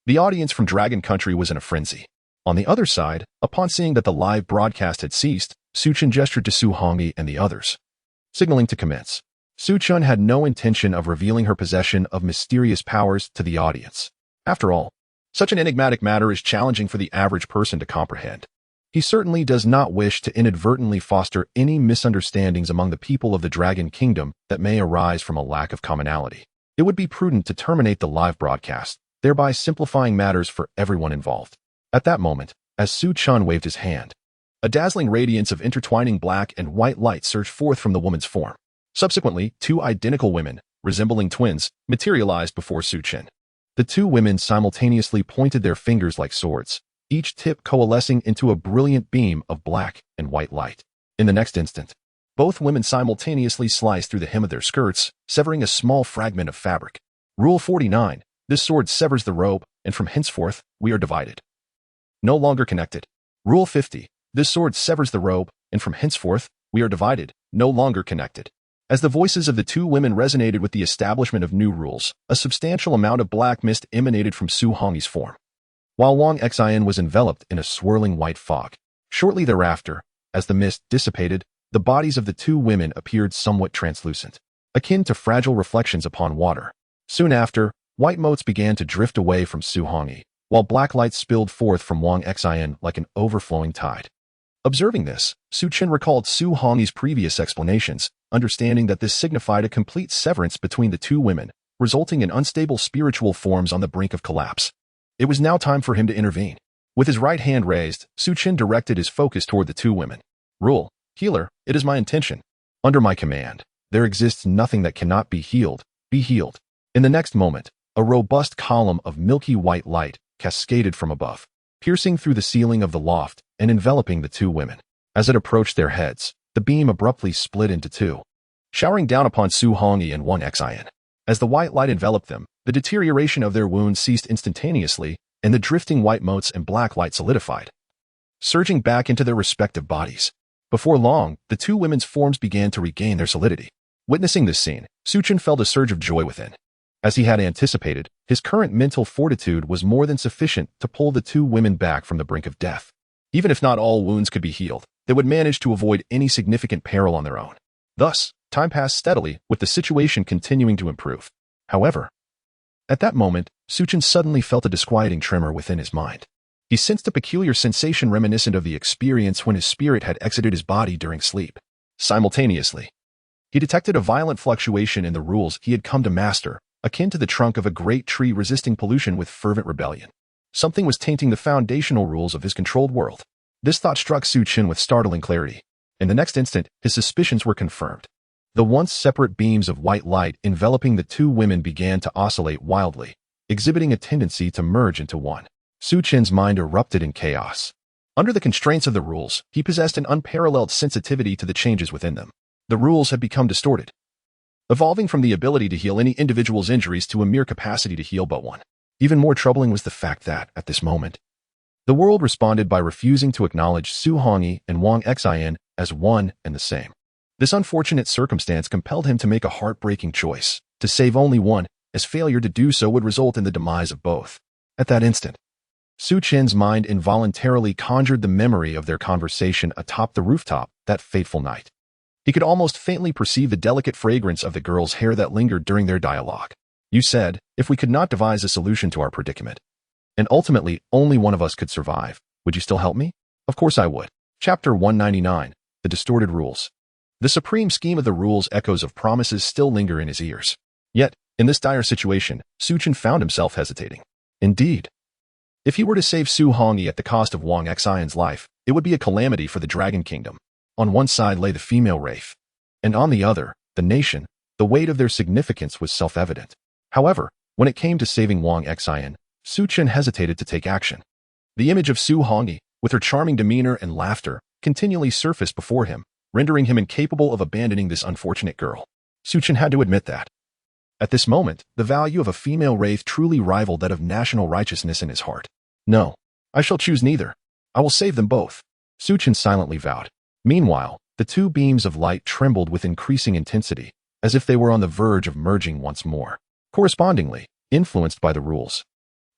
The audience from Dragon Country was in a frenzy. On the other side, upon seeing that the live broadcast had ceased, Chen gestured to Su Hongyi and the others, signaling to commence. Chen had no intention of revealing her possession of mysterious powers to the audience. After all, such an enigmatic matter is challenging for the average person to comprehend. He certainly does not wish to inadvertently foster any misunderstandings among the people of the Dragon Kingdom that may arise from a lack of commonality. It would be prudent to terminate the live broadcast, thereby simplifying matters for everyone involved. At that moment, as Chen waved his hand, a dazzling radiance of intertwining black and white light surged forth from the woman's form. Subsequently, two identical women, resembling twins, materialized before Chen. The two women simultaneously pointed their fingers like swords, each tip coalescing into a brilliant beam of black and white light. In the next instant, both women simultaneously sliced through the hem of their skirts, severing a small fragment of fabric. Rule 49. This sword severs the rope, and from henceforth, we are divided. No longer connected. Rule 50. This sword severs the rope, and from henceforth, we are divided, no longer connected. As the voices of the two women resonated with the establishment of new rules, a substantial amount of black mist emanated from Su Hongyi's form, while Wang Xin was enveloped in a swirling white fog. Shortly thereafter, as the mist dissipated, the bodies of the two women appeared somewhat translucent, akin to fragile reflections upon water. Soon after, white motes began to drift away from Su Hongyi, while black light spilled forth from Wang Xin like an overflowing tide. Observing this, Chen recalled Su Hongyi's previous explanations, understanding that this signified a complete severance between the two women, resulting in unstable spiritual forms on the brink of collapse. It was now time for him to intervene. With his right hand raised, Chen directed his focus toward the two women. Rule, healer, it is my intention. Under my command, there exists nothing that cannot be healed. Be healed. In the next moment, a robust column of milky white light cascaded from above, piercing through the ceiling of the loft and enveloping the two women. As it approached their heads, the beam abruptly split into two, showering down upon Su Hongyi and Wang Xin. As the white light enveloped them, the deterioration of their wounds ceased instantaneously, and the drifting white motes and black light solidified, surging back into their respective bodies. Before long, the two women's forms began to regain their solidity. Witnessing this scene, Chen felt a surge of joy within. As he had anticipated, his current mental fortitude was more than sufficient to pull the two women back from the brink of death. Even if not all wounds could be healed, they would manage to avoid any significant peril on their own. Thus, time passed steadily, with the situation continuing to improve. However, at that moment, Chen suddenly felt a disquieting tremor within his mind. He sensed a peculiar sensation reminiscent of the experience when his spirit had exited his body during sleep. Simultaneously, he detected a violent fluctuation in the rules he had come to master, akin to the trunk of a great tree resisting pollution with fervent rebellion. Something was tainting the foundational rules of his controlled world. This thought struck Chen with startling clarity. In the next instant, his suspicions were confirmed. The once separate beams of white light enveloping the two women began to oscillate wildly, exhibiting a tendency to merge into one. Chen's mind erupted in chaos. Under the constraints of the rules, he possessed an unparalleled sensitivity to the changes within them. The rules had become distorted. evolving from the ability to heal any individual's injuries to a mere capacity to heal but one. Even more troubling was the fact that, at this moment, the world responded by refusing to acknowledge Su Hongyi and Wang Xian as one and the same. This unfortunate circumstance compelled him to make a heartbreaking choice, to save only one, as failure to do so would result in the demise of both. At that instant, Su Chen's mind involuntarily conjured the memory of their conversation atop the rooftop that fateful night. He could almost faintly perceive the delicate fragrance of the girl's hair that lingered during their dialogue. You said, if we could not devise a solution to our predicament, and ultimately only one of us could survive, would you still help me? Of course I would. Chapter 199, The Distorted Rules. The supreme scheme of the rules echoes of promises still linger in his ears. Yet, in this dire situation, Su Chen found himself hesitating. Indeed, if he were to save Su Hongyi at the cost of Wang Xian's life, it would be a calamity for the Dragon Kingdom. On one side lay the female wraith, and on the other, the nation. The weight of their significance was self-evident. However, when it came to saving Wang Xian, Su Chen hesitated to take action. The image of Su Hongyi, with her charming demeanor and laughter, continually surfaced before him, rendering him incapable of abandoning this unfortunate girl. Su Chen had to admit that. At this moment, the value of a female wraith truly rivaled that of national righteousness in his heart. No, I shall choose neither. I will save them both, Su Chen silently vowed. Meanwhile, the two beams of light trembled with increasing intensity, as if they were on the verge of merging once more. Correspondingly, influenced by the rules,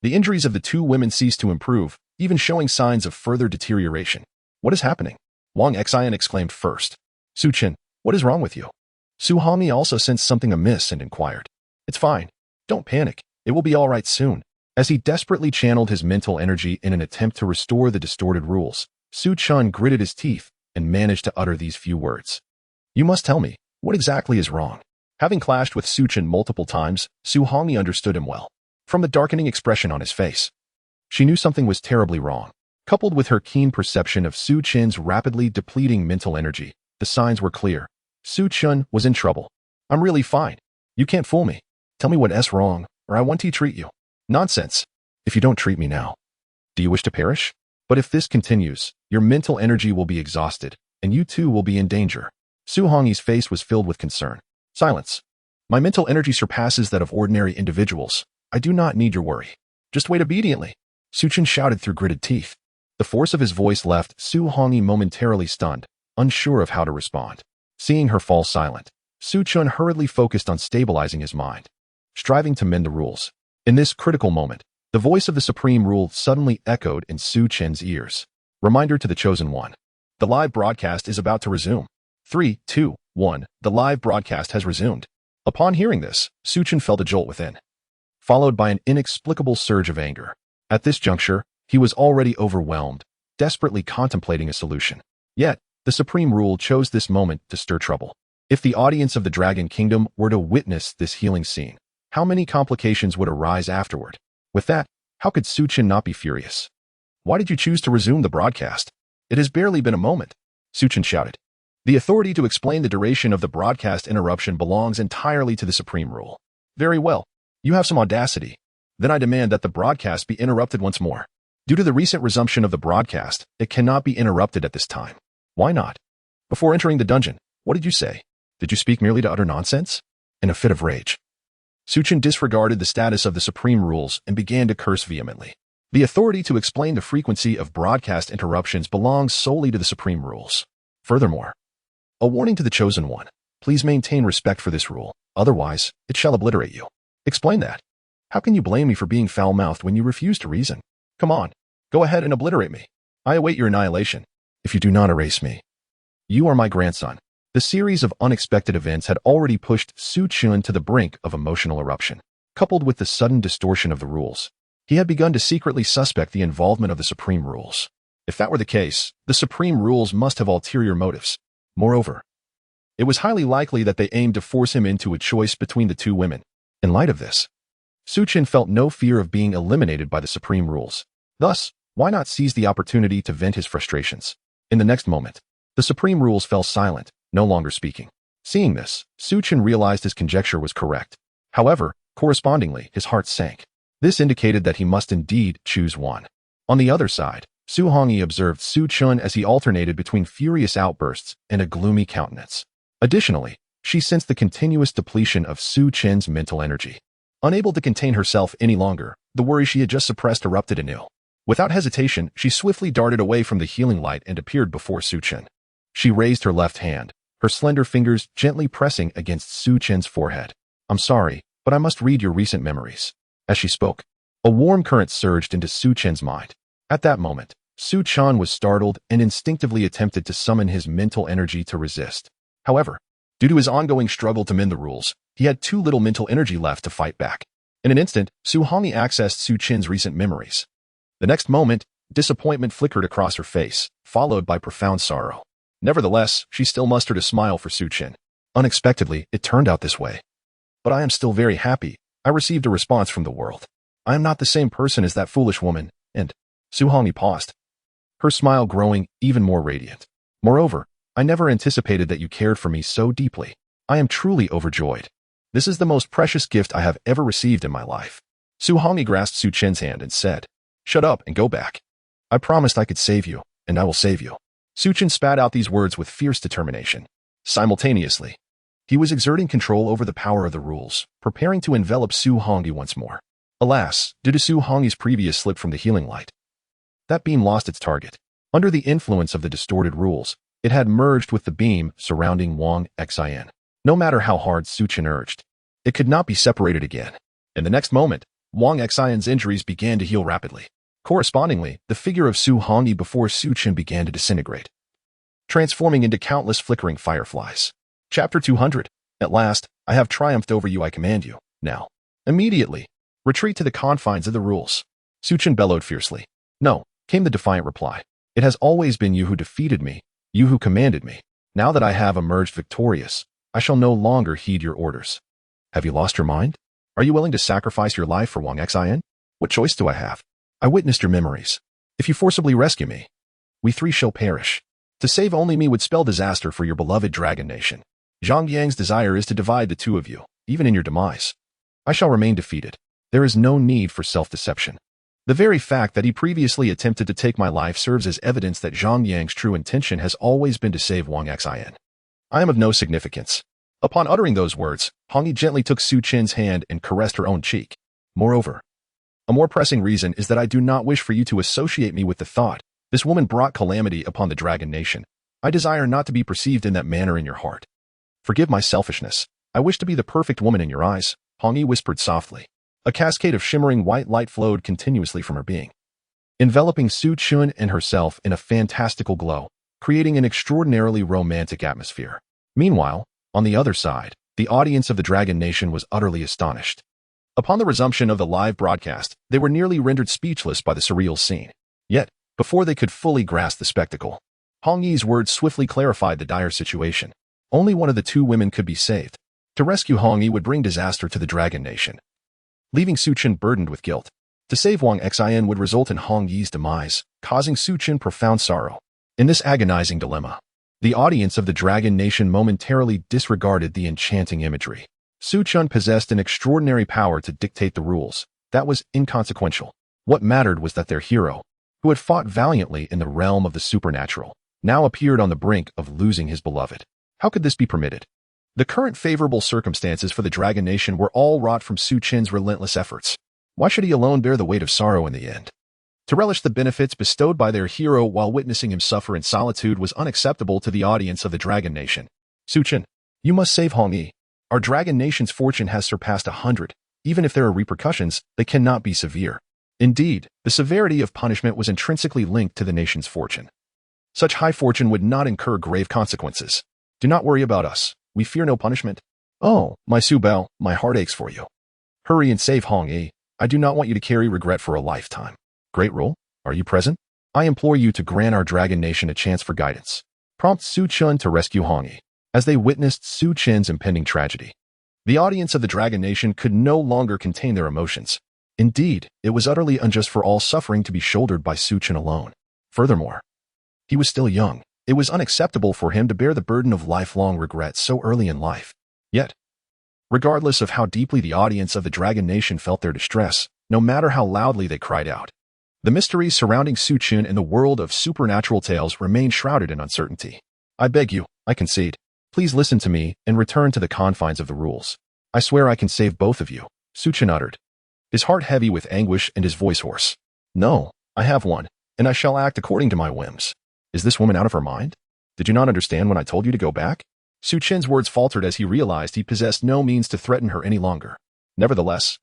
the injuries of the two women ceased to improve, even showing signs of further deterioration. What is happening? Wang Xian exclaimed first. Su Chen, what is wrong with you? Su Hongyi also sensed something amiss and inquired. It's fine. Don't panic. It will be all right soon. As he desperately channeled his mental energy in an attempt to restore the distorted rules, Su Chen gritted his teeth and managed to utter these few words. You must tell me, what exactly is wrong? Having clashed with Su Chen multiple times, Su Hongyi understood him well. From the darkening expression on his face, she knew something was terribly wrong. Coupled with her keen perception of Su Chen's rapidly depleting mental energy, the signs were clear. Su Chen was in trouble. I'm really fine. You can't fool me. Tell me what's wrong, or I want to treat you. Nonsense. If you don't treat me now, do you wish to perish? But if this continues, your mental energy will be exhausted, and you too will be in danger. Su Hongyi's face was filled with concern. Silence. My mental energy surpasses that of ordinary individuals. I do not need your worry. Just wait obediently. Su Chen shouted through gritted teeth. The force of his voice left Su Hongyi momentarily stunned, unsure of how to respond. Seeing her fall silent, Su Chen hurriedly focused on stabilizing his mind, striving to mend the rules. In this critical moment, the voice of the supreme rule suddenly echoed in Su Chen's ears. Reminder to the chosen one. The live broadcast is about to resume. 3, 2, 1. The live broadcast has resumed. Upon hearing this, Su Chen felt a jolt within, followed by an inexplicable surge of anger. At this juncture, he was already overwhelmed, desperately contemplating a solution. Yet, the supreme rule chose this moment to stir trouble. If the audience of the Dragon Kingdom were to witness this healing scene, how many complications would arise afterward? With that, how could Su Chen not be furious? Why did you choose to resume the broadcast? It has barely been a moment, Su Chen shouted. The authority to explain the duration of the broadcast interruption belongs entirely to the supreme rule. Very well. You have some audacity. Then I demand that the broadcast be interrupted once more. Due to the recent resumption of the broadcast, it cannot be interrupted at this time. Why not? Before entering the dungeon, what did you say? Did you speak merely to utter nonsense? In a fit of rage, Su Chen disregarded the status of the supreme rules and began to curse vehemently. The authority to explain the frequency of broadcast interruptions belongs solely to the supreme rules. Furthermore, a warning to the chosen one. Please maintain respect for this rule, otherwise, it shall obliterate you. Explain that. How can you blame me for being foul-mouthed when you refuse to reason? Come on, go ahead and obliterate me. I await your annihilation. If you do not erase me, you are my grandson. The series of unexpected events had already pushed Su Chen to the brink of emotional eruption. Coupled with the sudden distortion of the rules, he had begun to secretly suspect the involvement of the supreme rules. If that were the case, the supreme rules must have ulterior motives. Moreover, it was highly likely that they aimed to force him into a choice between the two women. In light of this, Su Chen felt no fear of being eliminated by the supreme rules. Thus, why not seize the opportunity to vent his frustrations? In the next moment, the supreme rules fell silent, no longer speaking. Seeing this, Su Chen realized his conjecture was correct. However, correspondingly, his heart sank. This indicated that he must indeed choose one. On the other side, Su Hongyi observed Su Chen as he alternated between furious outbursts and a gloomy countenance. Additionally, She sensed the continuous depletion of Su Chen's mental energy. Unable to contain herself any longer, the worry she had just suppressed erupted anew. Without hesitation, she swiftly darted away from the healing light and appeared before Su Chen. She raised her left hand, her slender fingers gently pressing against Su Chen's forehead. "I'm sorry, but I must read your recent memories." As she spoke, a warm current surged into Su Chen's mind. At that moment, Su Chen was startled and instinctively attempted to summon his mental energy to resist. However, due to his ongoing struggle to mend the rules, he had too little mental energy left to fight back. In an instant, Su Hongyi accessed Su Chen's recent memories. The next moment, disappointment flickered across her face, followed by profound sorrow. Nevertheless, she still mustered a smile for Su Chen. "Unexpectedly, it turned out this way. But I am still very happy. I received a response from the world. I am not the same person as that foolish woman, and—" Su Hongyi paused, her smile growing even more radiant. "Moreover, I never anticipated that you cared for me so deeply. I am truly overjoyed. This is the most precious gift I have ever received in my life." Su Hongyi grasped Su Chen's hand and said, "Shut up and go back. I promised I could save you, and I will save you." Su Chen spat out these words with fierce determination. Simultaneously, he was exerting control over the power of the rules, preparing to envelop Su Hongyi once more. Alas, due to Su Hongyi's previous slip from the healing light, that beam lost its target. Under the influence of the distorted rules, it had merged with the beam surrounding Wang Xin. No matter how hard Su Chen urged, it could not be separated again. In the next moment, Wang Xin's injuries began to heal rapidly. Correspondingly, the figure of Su Hongyi before Su Chen began to disintegrate, transforming into countless flickering fireflies. Chapter 200. At last, I have triumphed over you, I command you. Now, immediately, retreat to the confines of the rules. Su Chen bellowed fiercely. "No," came the defiant reply. "It has always been you who defeated me, you who commanded me. Now that I have emerged victorious, I shall no longer heed your orders." "Have you lost your mind? Are you willing to sacrifice your life for Wang Xin? What choice do I have? I witnessed your memories. If you forcibly rescue me, we three shall perish. To save only me would spell disaster for your beloved dragon nation. Zhang Yang's desire is to divide the two of you, even in your demise. I shall remain defeated. There is no need for self-deception. The very fact that he previously attempted to take my life serves as evidence that Zhang Yang's true intention has always been to save Wang Xin. I am of no significance." Upon uttering those words, Hongyi gently took Su Chen's hand and caressed her own cheek. "Moreover, a more pressing reason is that I do not wish for you to associate me with the thought, this woman brought calamity upon the dragon nation. I desire not to be perceived in that manner in your heart. Forgive my selfishness. I wish to be the perfect woman in your eyes," Hongyi whispered softly. A cascade of shimmering white light flowed continuously from her being, enveloping Su Chen and herself in a fantastical glow, creating an extraordinarily romantic atmosphere. Meanwhile, on the other side, the audience of the Dragon Nation was utterly astonished. Upon the resumption of the live broadcast, they were nearly rendered speechless by the surreal scene. Yet, before they could fully grasp the spectacle, Hongyi's words swiftly clarified the dire situation. Only one of the two women could be saved. To rescue Hongyi would bring disaster to the Dragon Nation, leaving Su Chen burdened with guilt. To save Wang Xin would result in Hongyi's demise, causing Su Chen profound sorrow. In this agonizing dilemma, the audience of the Dragon Nation momentarily disregarded the enchanting imagery. Su Chen possessed an extraordinary power to dictate the rules. That was inconsequential. What mattered was that their hero, who had fought valiantly in the realm of the supernatural, now appeared on the brink of losing his beloved. How could this be permitted? The current favorable circumstances for the Dragon Nation were all wrought from Su Chen's relentless efforts. Why should he alone bear the weight of sorrow in the end? To relish the benefits bestowed by their hero while witnessing him suffer in solitude was unacceptable to the audience of the Dragon Nation. "Su Chen, you must save Hongyi. Our Dragon Nation's fortune has surpassed 100. Even if there are repercussions, they cannot be severe. Indeed, the severity of punishment was intrinsically linked to the nation's fortune. Such high fortune would not incur grave consequences. Do not worry about us. We fear no punishment. Oh, my Su Bao, my heart aches for you. Hurry and save Hongyi. I do not want you to carry regret for a lifetime. Great Rule, are you present? I implore you to grant our Dragon Nation a chance for guidance. Prompt Su Chen to rescue Hongyi." As they witnessed Su Chen's impending tragedy, the audience of the Dragon Nation could no longer contain their emotions. Indeed, it was utterly unjust for all suffering to be shouldered by Su Chen alone. Furthermore, he was still young. It was unacceptable for him to bear the burden of lifelong regret so early in life. Yet, regardless of how deeply the audience of the Dragon Nation felt their distress, no matter how loudly they cried out, the mysteries surrounding Su Chen in the world of supernatural tales remained shrouded in uncertainty. "I beg you, I concede. Please listen to me and return to the confines of the rules. I swear I can save both of you, Chen uttered, his heart heavy with anguish and his voice hoarse. No, I have one, and I shall act according to my whims. Is this woman out of her mind? Did you not understand when I told you to go back? Chen's words faltered as he realized he possessed no means to threaten her any longer. Nevertheless,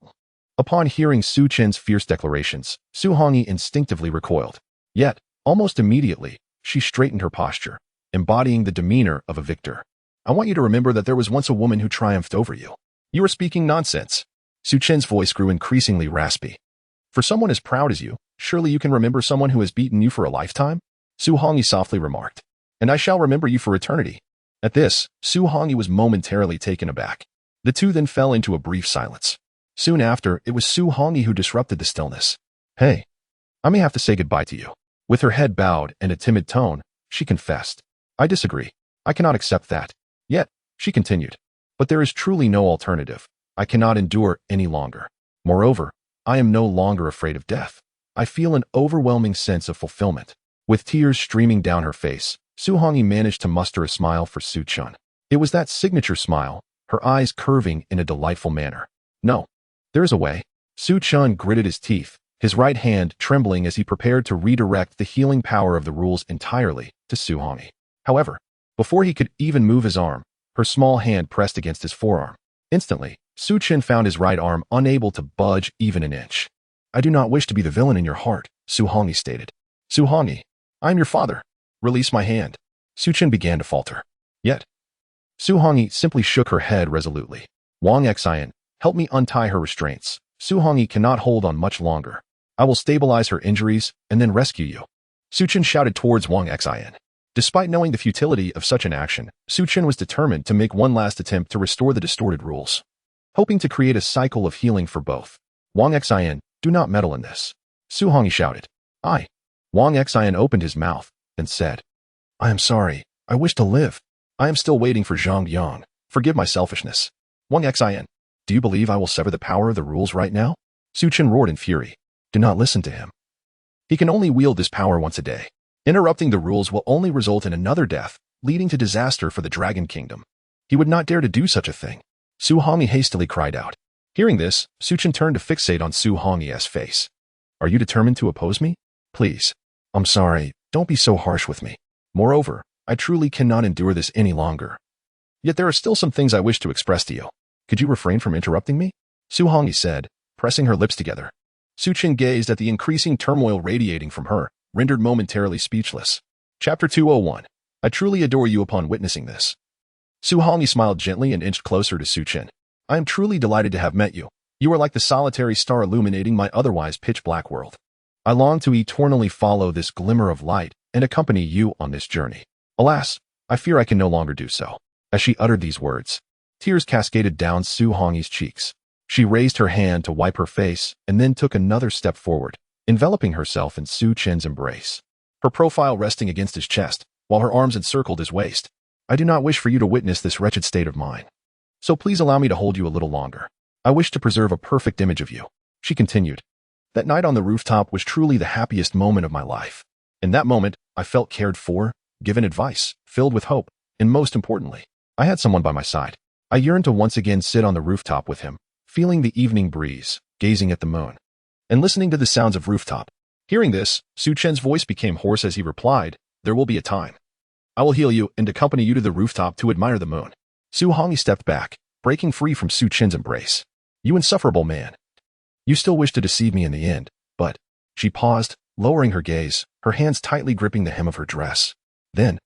upon hearing Chen's fierce declarations, Su Hongyi instinctively recoiled. Yet, almost immediately, she straightened her posture, embodying the demeanor of a victor. I want you to remember that there was once a woman who triumphed over you. You are speaking nonsense. Chen's voice grew increasingly raspy. For someone as proud as you, surely you can remember someone who has beaten you for a lifetime? Su Hongyi softly remarked. And I shall remember you for eternity. At this, Su Hongyi was momentarily taken aback. The two then fell into a brief silence. Soon after, it was Su Hongyi who disrupted the stillness. Hey, I may have to say goodbye to you. With her head bowed and a timid tone, she confessed. I disagree. I cannot accept that. Yet, she continued. But there is truly no alternative. I cannot endure any longer. Moreover, I am no longer afraid of death. I feel an overwhelming sense of fulfillment. With tears streaming down her face, Su Hongyi managed to muster a smile for Su Chen. It was that signature smile, her eyes curving in a delightful manner. No, there is a way. Su Chen gritted his teeth, his right hand trembling as he prepared to redirect the healing power of the rules entirely to Su Hongyi. However, before he could even move his arm, her small hand pressed against his forearm. Instantly, Su Chen found his right arm unable to budge even an inch. I do not wish to be the villain in your heart, Su Hongyi stated. Su Hongyi, I am your father. Release my hand. Su Chen began to falter. Yet, Su Hongyi simply shook her head resolutely. Wang Xian, help me untie her restraints. Su Hongyi cannot hold on much longer. I will stabilize her injuries and then rescue you. Su Chen shouted towards Wang Xian. Despite knowing the futility of such an action, Su Chen was determined to make one last attempt to restore the distorted rules, hoping to create a cycle of healing for both. Wang Xian, do not meddle in this. Su Hongyi shouted. Wang Xian opened his mouth and said, I am sorry. I wish to live. I am still waiting for Zhang Yang. Forgive my selfishness. Wang Xian, do you believe I will sever the power of the rules right now? Su Chen roared in fury. Do not listen to him. He can only wield this power once a day. Interrupting the rules will only result in another death, leading to disaster for the Dragon Kingdom. He would not dare to do such a thing. Su Hongyi hastily cried out. Hearing this, Su Chen turned to fixate on Su Hongyi's face. Are you determined to oppose me? Please. I'm sorry, don't be so harsh with me. Moreover, I truly cannot endure this any longer. Yet there are still some things I wish to express to you. Could you refrain from interrupting me? Su Hongyi said, pressing her lips together. Su Chen gazed at the increasing turmoil radiating from her, rendered momentarily speechless. Chapter 201. I truly adore you upon witnessing this. Su Hongyi smiled gently and inched closer to Su Chen. I am truly delighted to have met you. You are like the solitary star illuminating my otherwise pitch-black world. I long to eternally follow this glimmer of light and accompany you on this journey. Alas, I fear I can no longer do so. As she uttered these words, tears cascaded down Su Hongyi's cheeks. She raised her hand to wipe her face and then took another step forward, enveloping herself in Su Chen's embrace, her profile resting against his chest, while her arms encircled his waist. I do not wish for you to witness this wretched state of mine. So please allow me to hold you a little longer. I wish to preserve a perfect image of you. She continued. That night on the rooftop was truly the happiest moment of my life. In that moment, I felt cared for, given advice, filled with hope, and most importantly, I had someone by my side. I yearned to once again sit on the rooftop with him, feeling the evening breeze, gazing at the moon, and listening to the sounds of rooftop. Hearing this, Su Chen's voice became hoarse as he replied, there will be a time. I will heal you and accompany you to the rooftop to admire the moon. Su Hongyi stepped back, breaking free from Su Chen's embrace. You insufferable man. You still wish to deceive me in the end, but... She paused, lowering her gaze, her hands tightly gripping the hem of her dress. Then,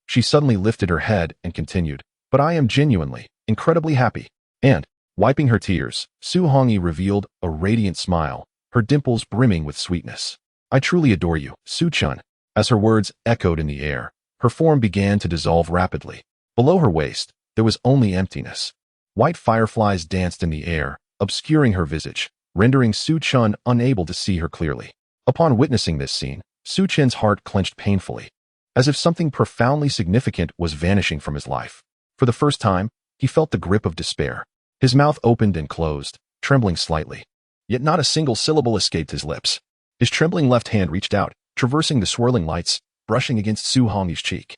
she suddenly lifted her head and continued, but I am genuinely, incredibly happy. And, wiping her tears, Su Hongyi revealed a radiant smile, her dimples brimming with sweetness. I truly adore you, Su Chen. As her words echoed in the air, her form began to dissolve rapidly. Below her waist, there was only emptiness. White fireflies danced in the air, obscuring her visage, rendering Su Chen unable to see her clearly. Upon witnessing this scene, Su Chen's heart clenched painfully, as if something profoundly significant was vanishing from his life. For the first time, he felt the grip of despair. His mouth opened and closed, trembling slightly. Yet not a single syllable escaped his lips. His trembling left hand reached out, traversing the swirling lights, brushing against Su Hongyi's cheek.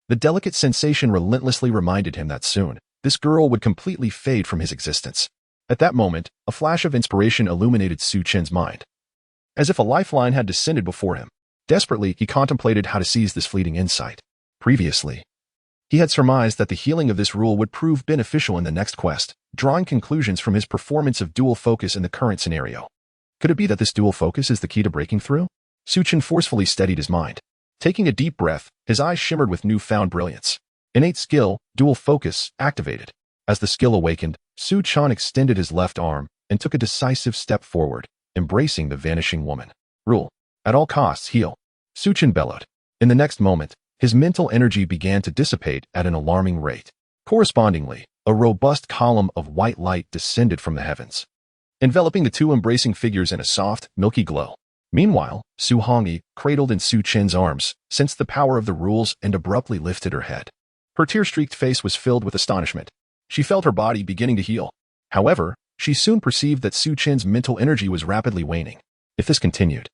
The delicate sensation relentlessly reminded him that soon, this girl would completely fade from his existence. At that moment, a flash of inspiration illuminated Su Chen's mind. As if a lifeline had descended before him, desperately he contemplated how to seize this fleeting insight. Previously, he had surmised that the healing of this rule would prove beneficial in the next quest, drawing conclusions from his performance of dual focus in the current scenario. Could it be that this dual focus is the key to breaking through? Su Chen forcefully steadied his mind. Taking a deep breath, his eyes shimmered with newfound brilliance. Innate skill, dual focus, activated. As the skill awakened, Su Chen extended his left arm and took a decisive step forward, embracing the vanishing woman. Rule. At all costs, heal. Su Chen bellowed. In the next moment, his mental energy began to dissipate at an alarming rate. Correspondingly, a robust column of white light descended from the heavens, enveloping the two embracing figures in a soft, milky glow. Meanwhile, Su Hongyi, cradled in Su Chen's arms, sensed the power of the rules and abruptly lifted her head. Her tear-streaked face was filled with astonishment. She felt her body beginning to heal. However, she soon perceived that Su Chen's mental energy was rapidly waning. If this continued,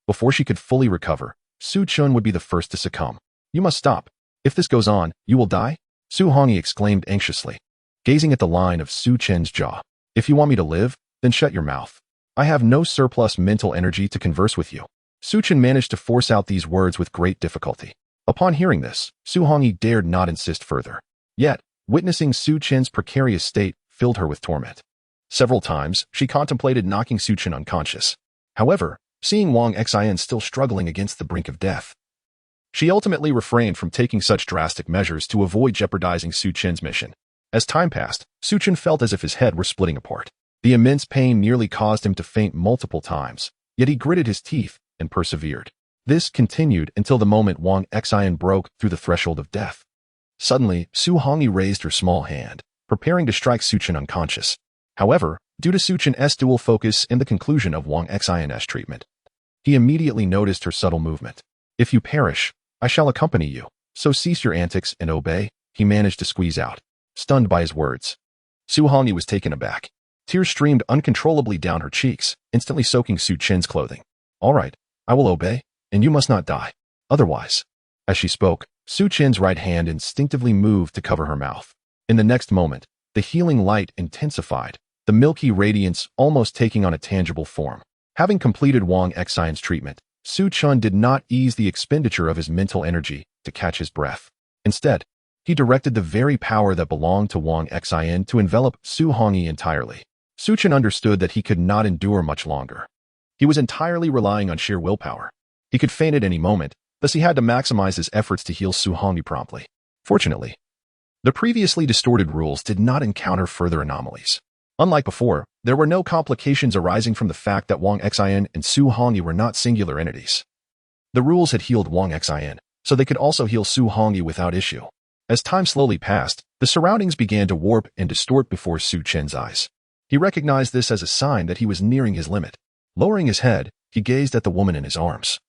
before she could fully recover, Su Chen would be the first to succumb. You must stop. If this goes on, you will die? Su Hongyi exclaimed anxiously, gazing at the line of Su Chen's jaw. If you want me to live, then shut your mouth. I have no surplus mental energy to converse with you. Su Chen managed to force out these words with great difficulty. Upon hearing this, Su Hongyi dared not insist further. Yet, witnessing Su Chen's precarious state filled her with torment. Several times, she contemplated knocking Su Chen unconscious. However, seeing Wang Xian still struggling against the brink of death, she ultimately refrained from taking such drastic measures to avoid jeopardizing Su Chen's mission. As time passed, Su Chen felt as if his head were splitting apart. The immense pain nearly caused him to faint multiple times, yet he gritted his teeth and persevered. This continued until the moment Wang Xian broke through the threshold of death. Suddenly, Su Hongyi raised her small hand, preparing to strike Su Chen unconscious. However, due to Su Chen's dual focus and the conclusion of Wang Xian's treatment, he immediately noticed her subtle movement. If you perish, I shall accompany you, so cease your antics and obey, he managed to squeeze out. Stunned by his words, Su Hongyi was taken aback. Tears streamed uncontrollably down her cheeks, instantly soaking Su Chen's clothing. All right, I will obey, and you must not die. Otherwise. As she spoke, Su Chen's right hand instinctively moved to cover her mouth. In the next moment, the healing light intensified, the milky radiance almost taking on a tangible form. Having completed Wang Xian's treatment, Su Chen did not ease the expenditure of his mental energy to catch his breath. Instead, he directed the very power that belonged to Wang Xian to envelop Su Hongyi entirely. Su Chen understood that he could not endure much longer. He was entirely relying on sheer willpower. He could faint at any moment, thus he had to maximize his efforts to heal Su Hongyi promptly. Fortunately, the previously distorted rules did not encounter further anomalies. Unlike before, there were no complications arising from the fact that Wang Xian and Su Hongyi were not singular entities. The rules had healed Wang Xian, so they could also heal Su Hongyi without issue. As time slowly passed, the surroundings began to warp and distort before Su Chen's eyes. He recognized this as a sign that he was nearing his limit. Lowering his head, he gazed at the woman in his arms.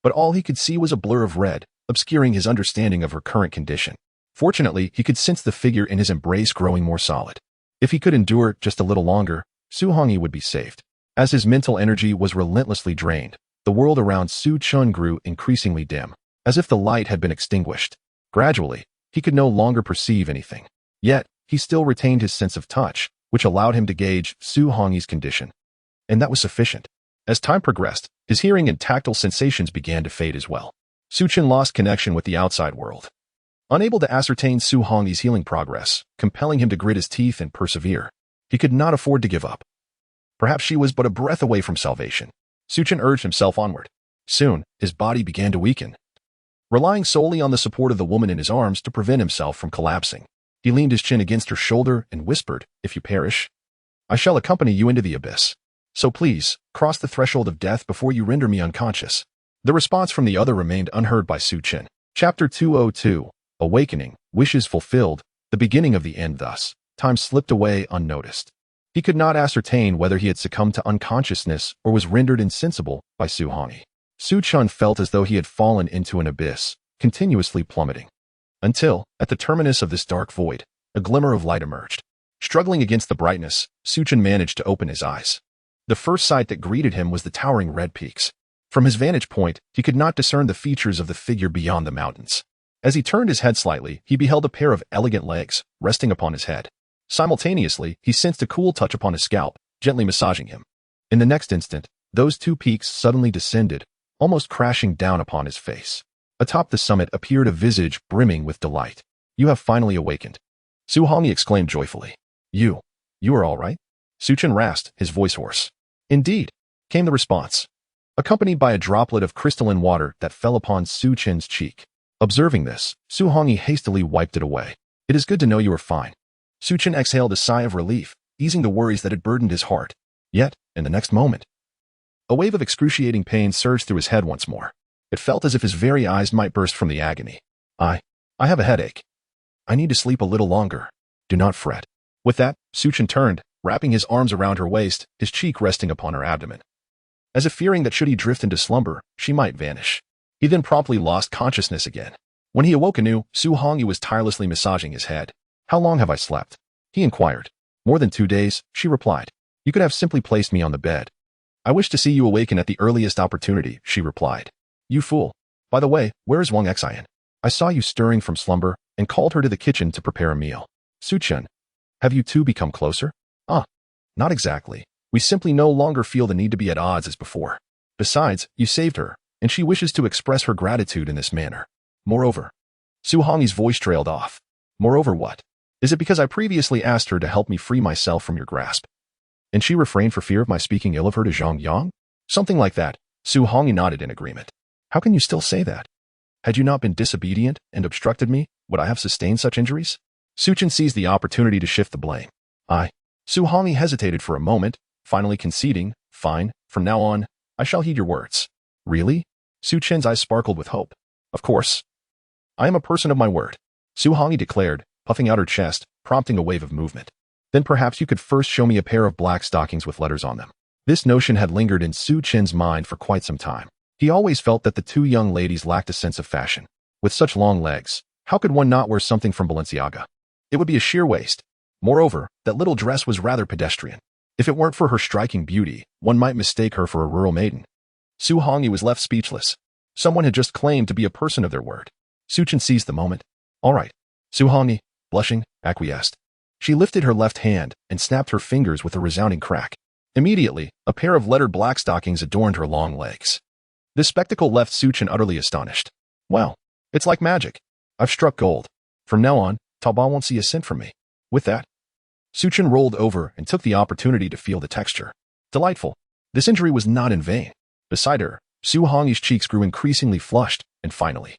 But all he could see was a blur of red, obscuring his understanding of her current condition. Fortunately, he could sense the figure in his embrace growing more solid. If he could endure just a little longer, Su Hongyi would be saved. As his mental energy was relentlessly drained, the world around Su Chen grew increasingly dim, as if the light had been extinguished. Gradually, he could no longer perceive anything. Yet, he still retained his sense of touch, which allowed him to gauge Su Hongyi's condition. And that was sufficient. As time progressed, his hearing and tactile sensations began to fade as well. Su Chen lost connection with the outside world, unable to ascertain Su Hongyi's healing progress, compelling him to grit his teeth and persevere. He could not afford to give up. Perhaps she was but a breath away from salvation. Su Chen urged himself onward. Soon, his body began to weaken, relying solely on the support of the woman in his arms to prevent himself from collapsing. He leaned his chin against her shoulder and whispered, "If you perish, I shall accompany you into the abyss. So please, cross the threshold of death before you render me unconscious." The response from the other remained unheard by Su Chen. Chapter 202. Awakening, wishes fulfilled, the beginning of the end thus. Time slipped away unnoticed. He could not ascertain whether he had succumbed to unconsciousness or was rendered insensible by Su Hongyi. Su Chen felt as though he had fallen into an abyss, continuously plummeting. Until, at the terminus of this dark void, a glimmer of light emerged. Struggling against the brightness, Su Chen managed to open his eyes. The first sight that greeted him was the towering red peaks. From his vantage point, he could not discern the features of the figure beyond the mountains. As he turned his head slightly, he beheld a pair of elegant legs resting upon his head. Simultaneously, he sensed a cool touch upon his scalp, gently massaging him. In the next instant, those two peaks suddenly descended, almost crashing down upon his face. Atop the summit appeared a visage brimming with delight. "You have finally awakened," Su Hongyi exclaimed joyfully. You are all right?" Su Chen rasped, his voice hoarse. "Indeed," came the response, accompanied by a droplet of crystalline water that fell upon Su Chen's cheek. Observing this, Su Hongyi hastily wiped it away. "It is good to know you are fine." Su Chen exhaled a sigh of relief, easing the worries that had burdened his heart. Yet, in the next moment, a wave of excruciating pain surged through his head once more. It felt as if his very eyes might burst from the agony. I have a headache. I need to sleep a little longer. Do not fret." With that, Su Chen turned, wrapping his arms around her waist, his cheek resting upon her abdomen, as if fearing that should he drift into slumber, she might vanish. He then promptly lost consciousness again. When he awoke anew, Su Hongyi was tirelessly massaging his head. "How long have I slept?" he inquired. "More than 2 days," she replied. "You could have simply placed me on the bed." "I wish to see you awaken at the earliest opportunity," she replied. "You fool. By the way, where is Wang Xian? I saw you stirring from slumber and called her to the kitchen to prepare a meal." "Su Chen, have you two become closer?" Not exactly. We simply no longer feel the need to be at odds as before. Besides, you saved her, and she wishes to express her gratitude in this manner. Moreover," Su Hongyi's voice trailed off. "Moreover what? Is it because I previously asked her to help me free myself from your grasp, and she refrained for fear of my speaking ill of her to Zhang Yang?" "Something like that." Su Hongyi nodded in agreement. "How can you still say that? Had you not been disobedient and obstructed me, would I have sustained such injuries?" Su Chen seized the opportunity to shift the blame. Su Hongyi hesitated for a moment, finally conceding, "Fine, from now on, I shall heed your words." "Really?" Su Chen's eyes sparkled with hope. "Of course. I am a person of my word," Su Hongyi declared, puffing out her chest, prompting a wave of movement. "Then perhaps you could first show me a pair of black stockings with letters on them." This notion had lingered in Su Chen's mind for quite some time. He always felt that the two young ladies lacked a sense of fashion. With such long legs, how could one not wear something from Balenciaga? It would be a sheer waste. Moreover, that little dress was rather pedestrian. If it weren't for her striking beauty, one might mistake her for a rural maiden. Su Hongyi was left speechless. Someone had just claimed to be a person of their word. Su Chen seized the moment. "All right." Su Hongyi, blushing, acquiesced. She lifted her left hand and snapped her fingers with a resounding crack. Immediately, a pair of lettered black stockings adorned her long legs. This spectacle left Su Chen utterly astonished. "Well, it's like magic. I've struck gold. From now on, Taobao won't see a cent from me." With that, Su Chen rolled over and took the opportunity to feel the texture. Delightful. This injury was not in vain. Beside her, Su Hongyi's cheeks grew increasingly flushed, and finally,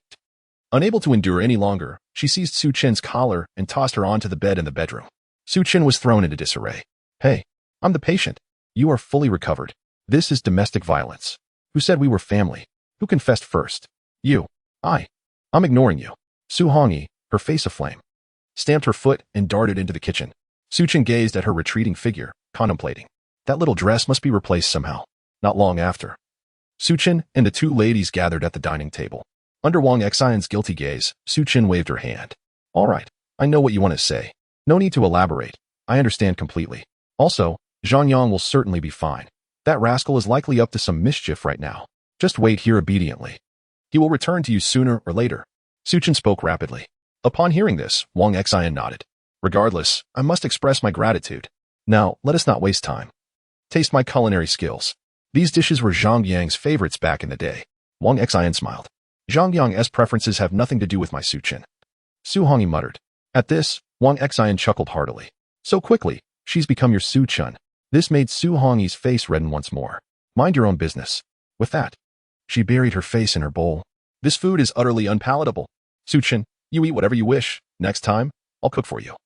unable to endure any longer, she seized Su Chen's collar and tossed her onto the bed in the bedroom. Su Chen was thrown into disarray. "Hey, I'm the patient. You are fully recovered. This is domestic violence. Who said we were family? Who confessed first? You. I'm ignoring you." Su Hongyi, her face aflame, stamped her foot and darted into the kitchen. Su Chen gazed at her retreating figure, contemplating. That little dress must be replaced somehow. Not long after, Su Chen and the two ladies gathered at the dining table. Under Wang Xian's guilty gaze, Su Chen waved her hand. "All right, I know what you want to say. No need to elaborate. I understand completely. Also, Zhang Yang will certainly be fine. That rascal is likely up to some mischief right now. Just wait here obediently. He will return to you sooner or later." Su Chen spoke rapidly. Upon hearing this, Wang Xian nodded. "Regardless, I must express my gratitude. Now, let us not waste time. Taste my culinary skills. These dishes were Zhang Yang's favorites back in the day." Wang Xian smiled. "Zhang Yang's preferences have nothing to do with my Su Chen." Su Hongyi muttered. At this, Wang Xian chuckled heartily. "So quickly, she's become your Su Chen." This made Su Hongyi's face redden once more. "Mind your own business." With that, she buried her face in her bowl. "This food is utterly unpalatable. Su Chen, you eat whatever you wish. Next time, I'll cook for you.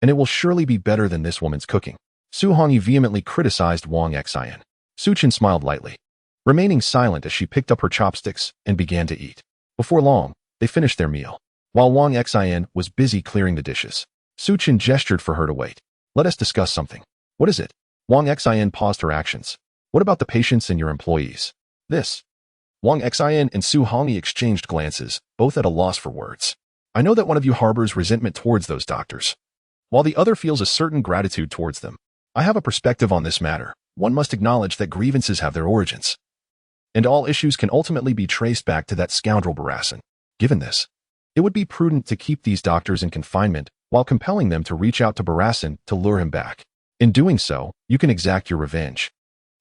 And it will surely be better than this woman's cooking." Su Hongyi vehemently criticized Wang Xian. Su Chen smiled lightly, remaining silent as she picked up her chopsticks and began to eat. Before long, they finished their meal. While Wang Xian was busy clearing the dishes, Su Chen gestured for her to wait. "Let us discuss something." "What is it?" Wang Xian paused her actions. "What about the patients and your employees?" "This." Wang Xian and Su Hongyi exchanged glances, both at a loss for words. "I know that one of you harbors resentment towards those doctors, while the other feels a certain gratitude towards them. I have a perspective on this matter. One must acknowledge that grievances have their origins, and all issues can ultimately be traced back to that scoundrel Barasan. Given this, It would be prudent to keep these doctors in confinement while compelling them to reach out to Barasan to lure him back. In doing so, you can exact your revenge.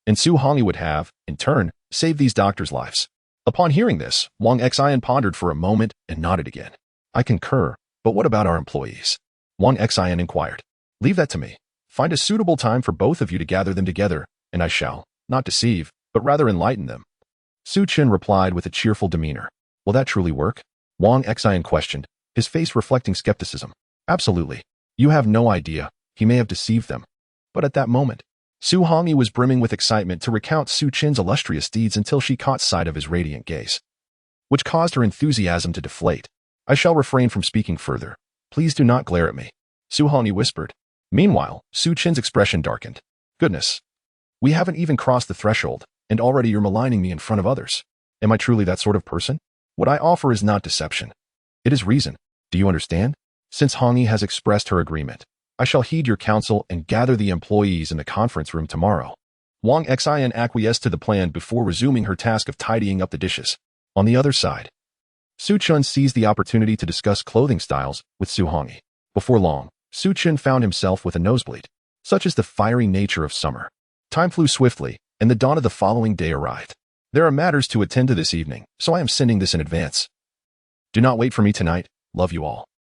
And Su Hongyi would have, in turn, saved these doctors' lives. Upon hearing this, Wang Xian pondered for a moment and nodded again. I concur, but what about our employees? Wang Xian inquired. Leave that to me. Find a suitable time for both of you to gather them together, and I shall, not deceive, but rather enlighten them. Su Chen replied with a cheerful demeanor. Will that truly work? Wang Xian questioned, his face reflecting skepticism. Absolutely. You have no idea. He may have deceived them. But at that moment, Su Hongyi was brimming with excitement to recount Su Chen's illustrious deeds until she caught sight of his radiant gaze, which caused her enthusiasm to deflate. I shall refrain from speaking further. Please do not glare at me, Su Hongyi whispered. Meanwhile, Su Chen's expression darkened. Goodness. We haven't even crossed the threshold, and already you're maligning me in front of others. Am I truly that sort of person? What I offer is not deception. It is reason. Do you understand? Since Hongyi has expressed her agreement, I shall heed your counsel and gather the employees in the conference room tomorrow. Wang Xian acquiesced to the plan before resuming her task of tidying up the dishes. On the other side, Su Chen seized the opportunity to discuss clothing styles with Su Hongyi. Before long, Su Chen found himself with a nosebleed. Such is the fiery nature of summer. Time flew swiftly, and the dawn of the following day arrived. There are matters to attend to this evening, so I am sending this in advance. Do not wait for me tonight. Love you all.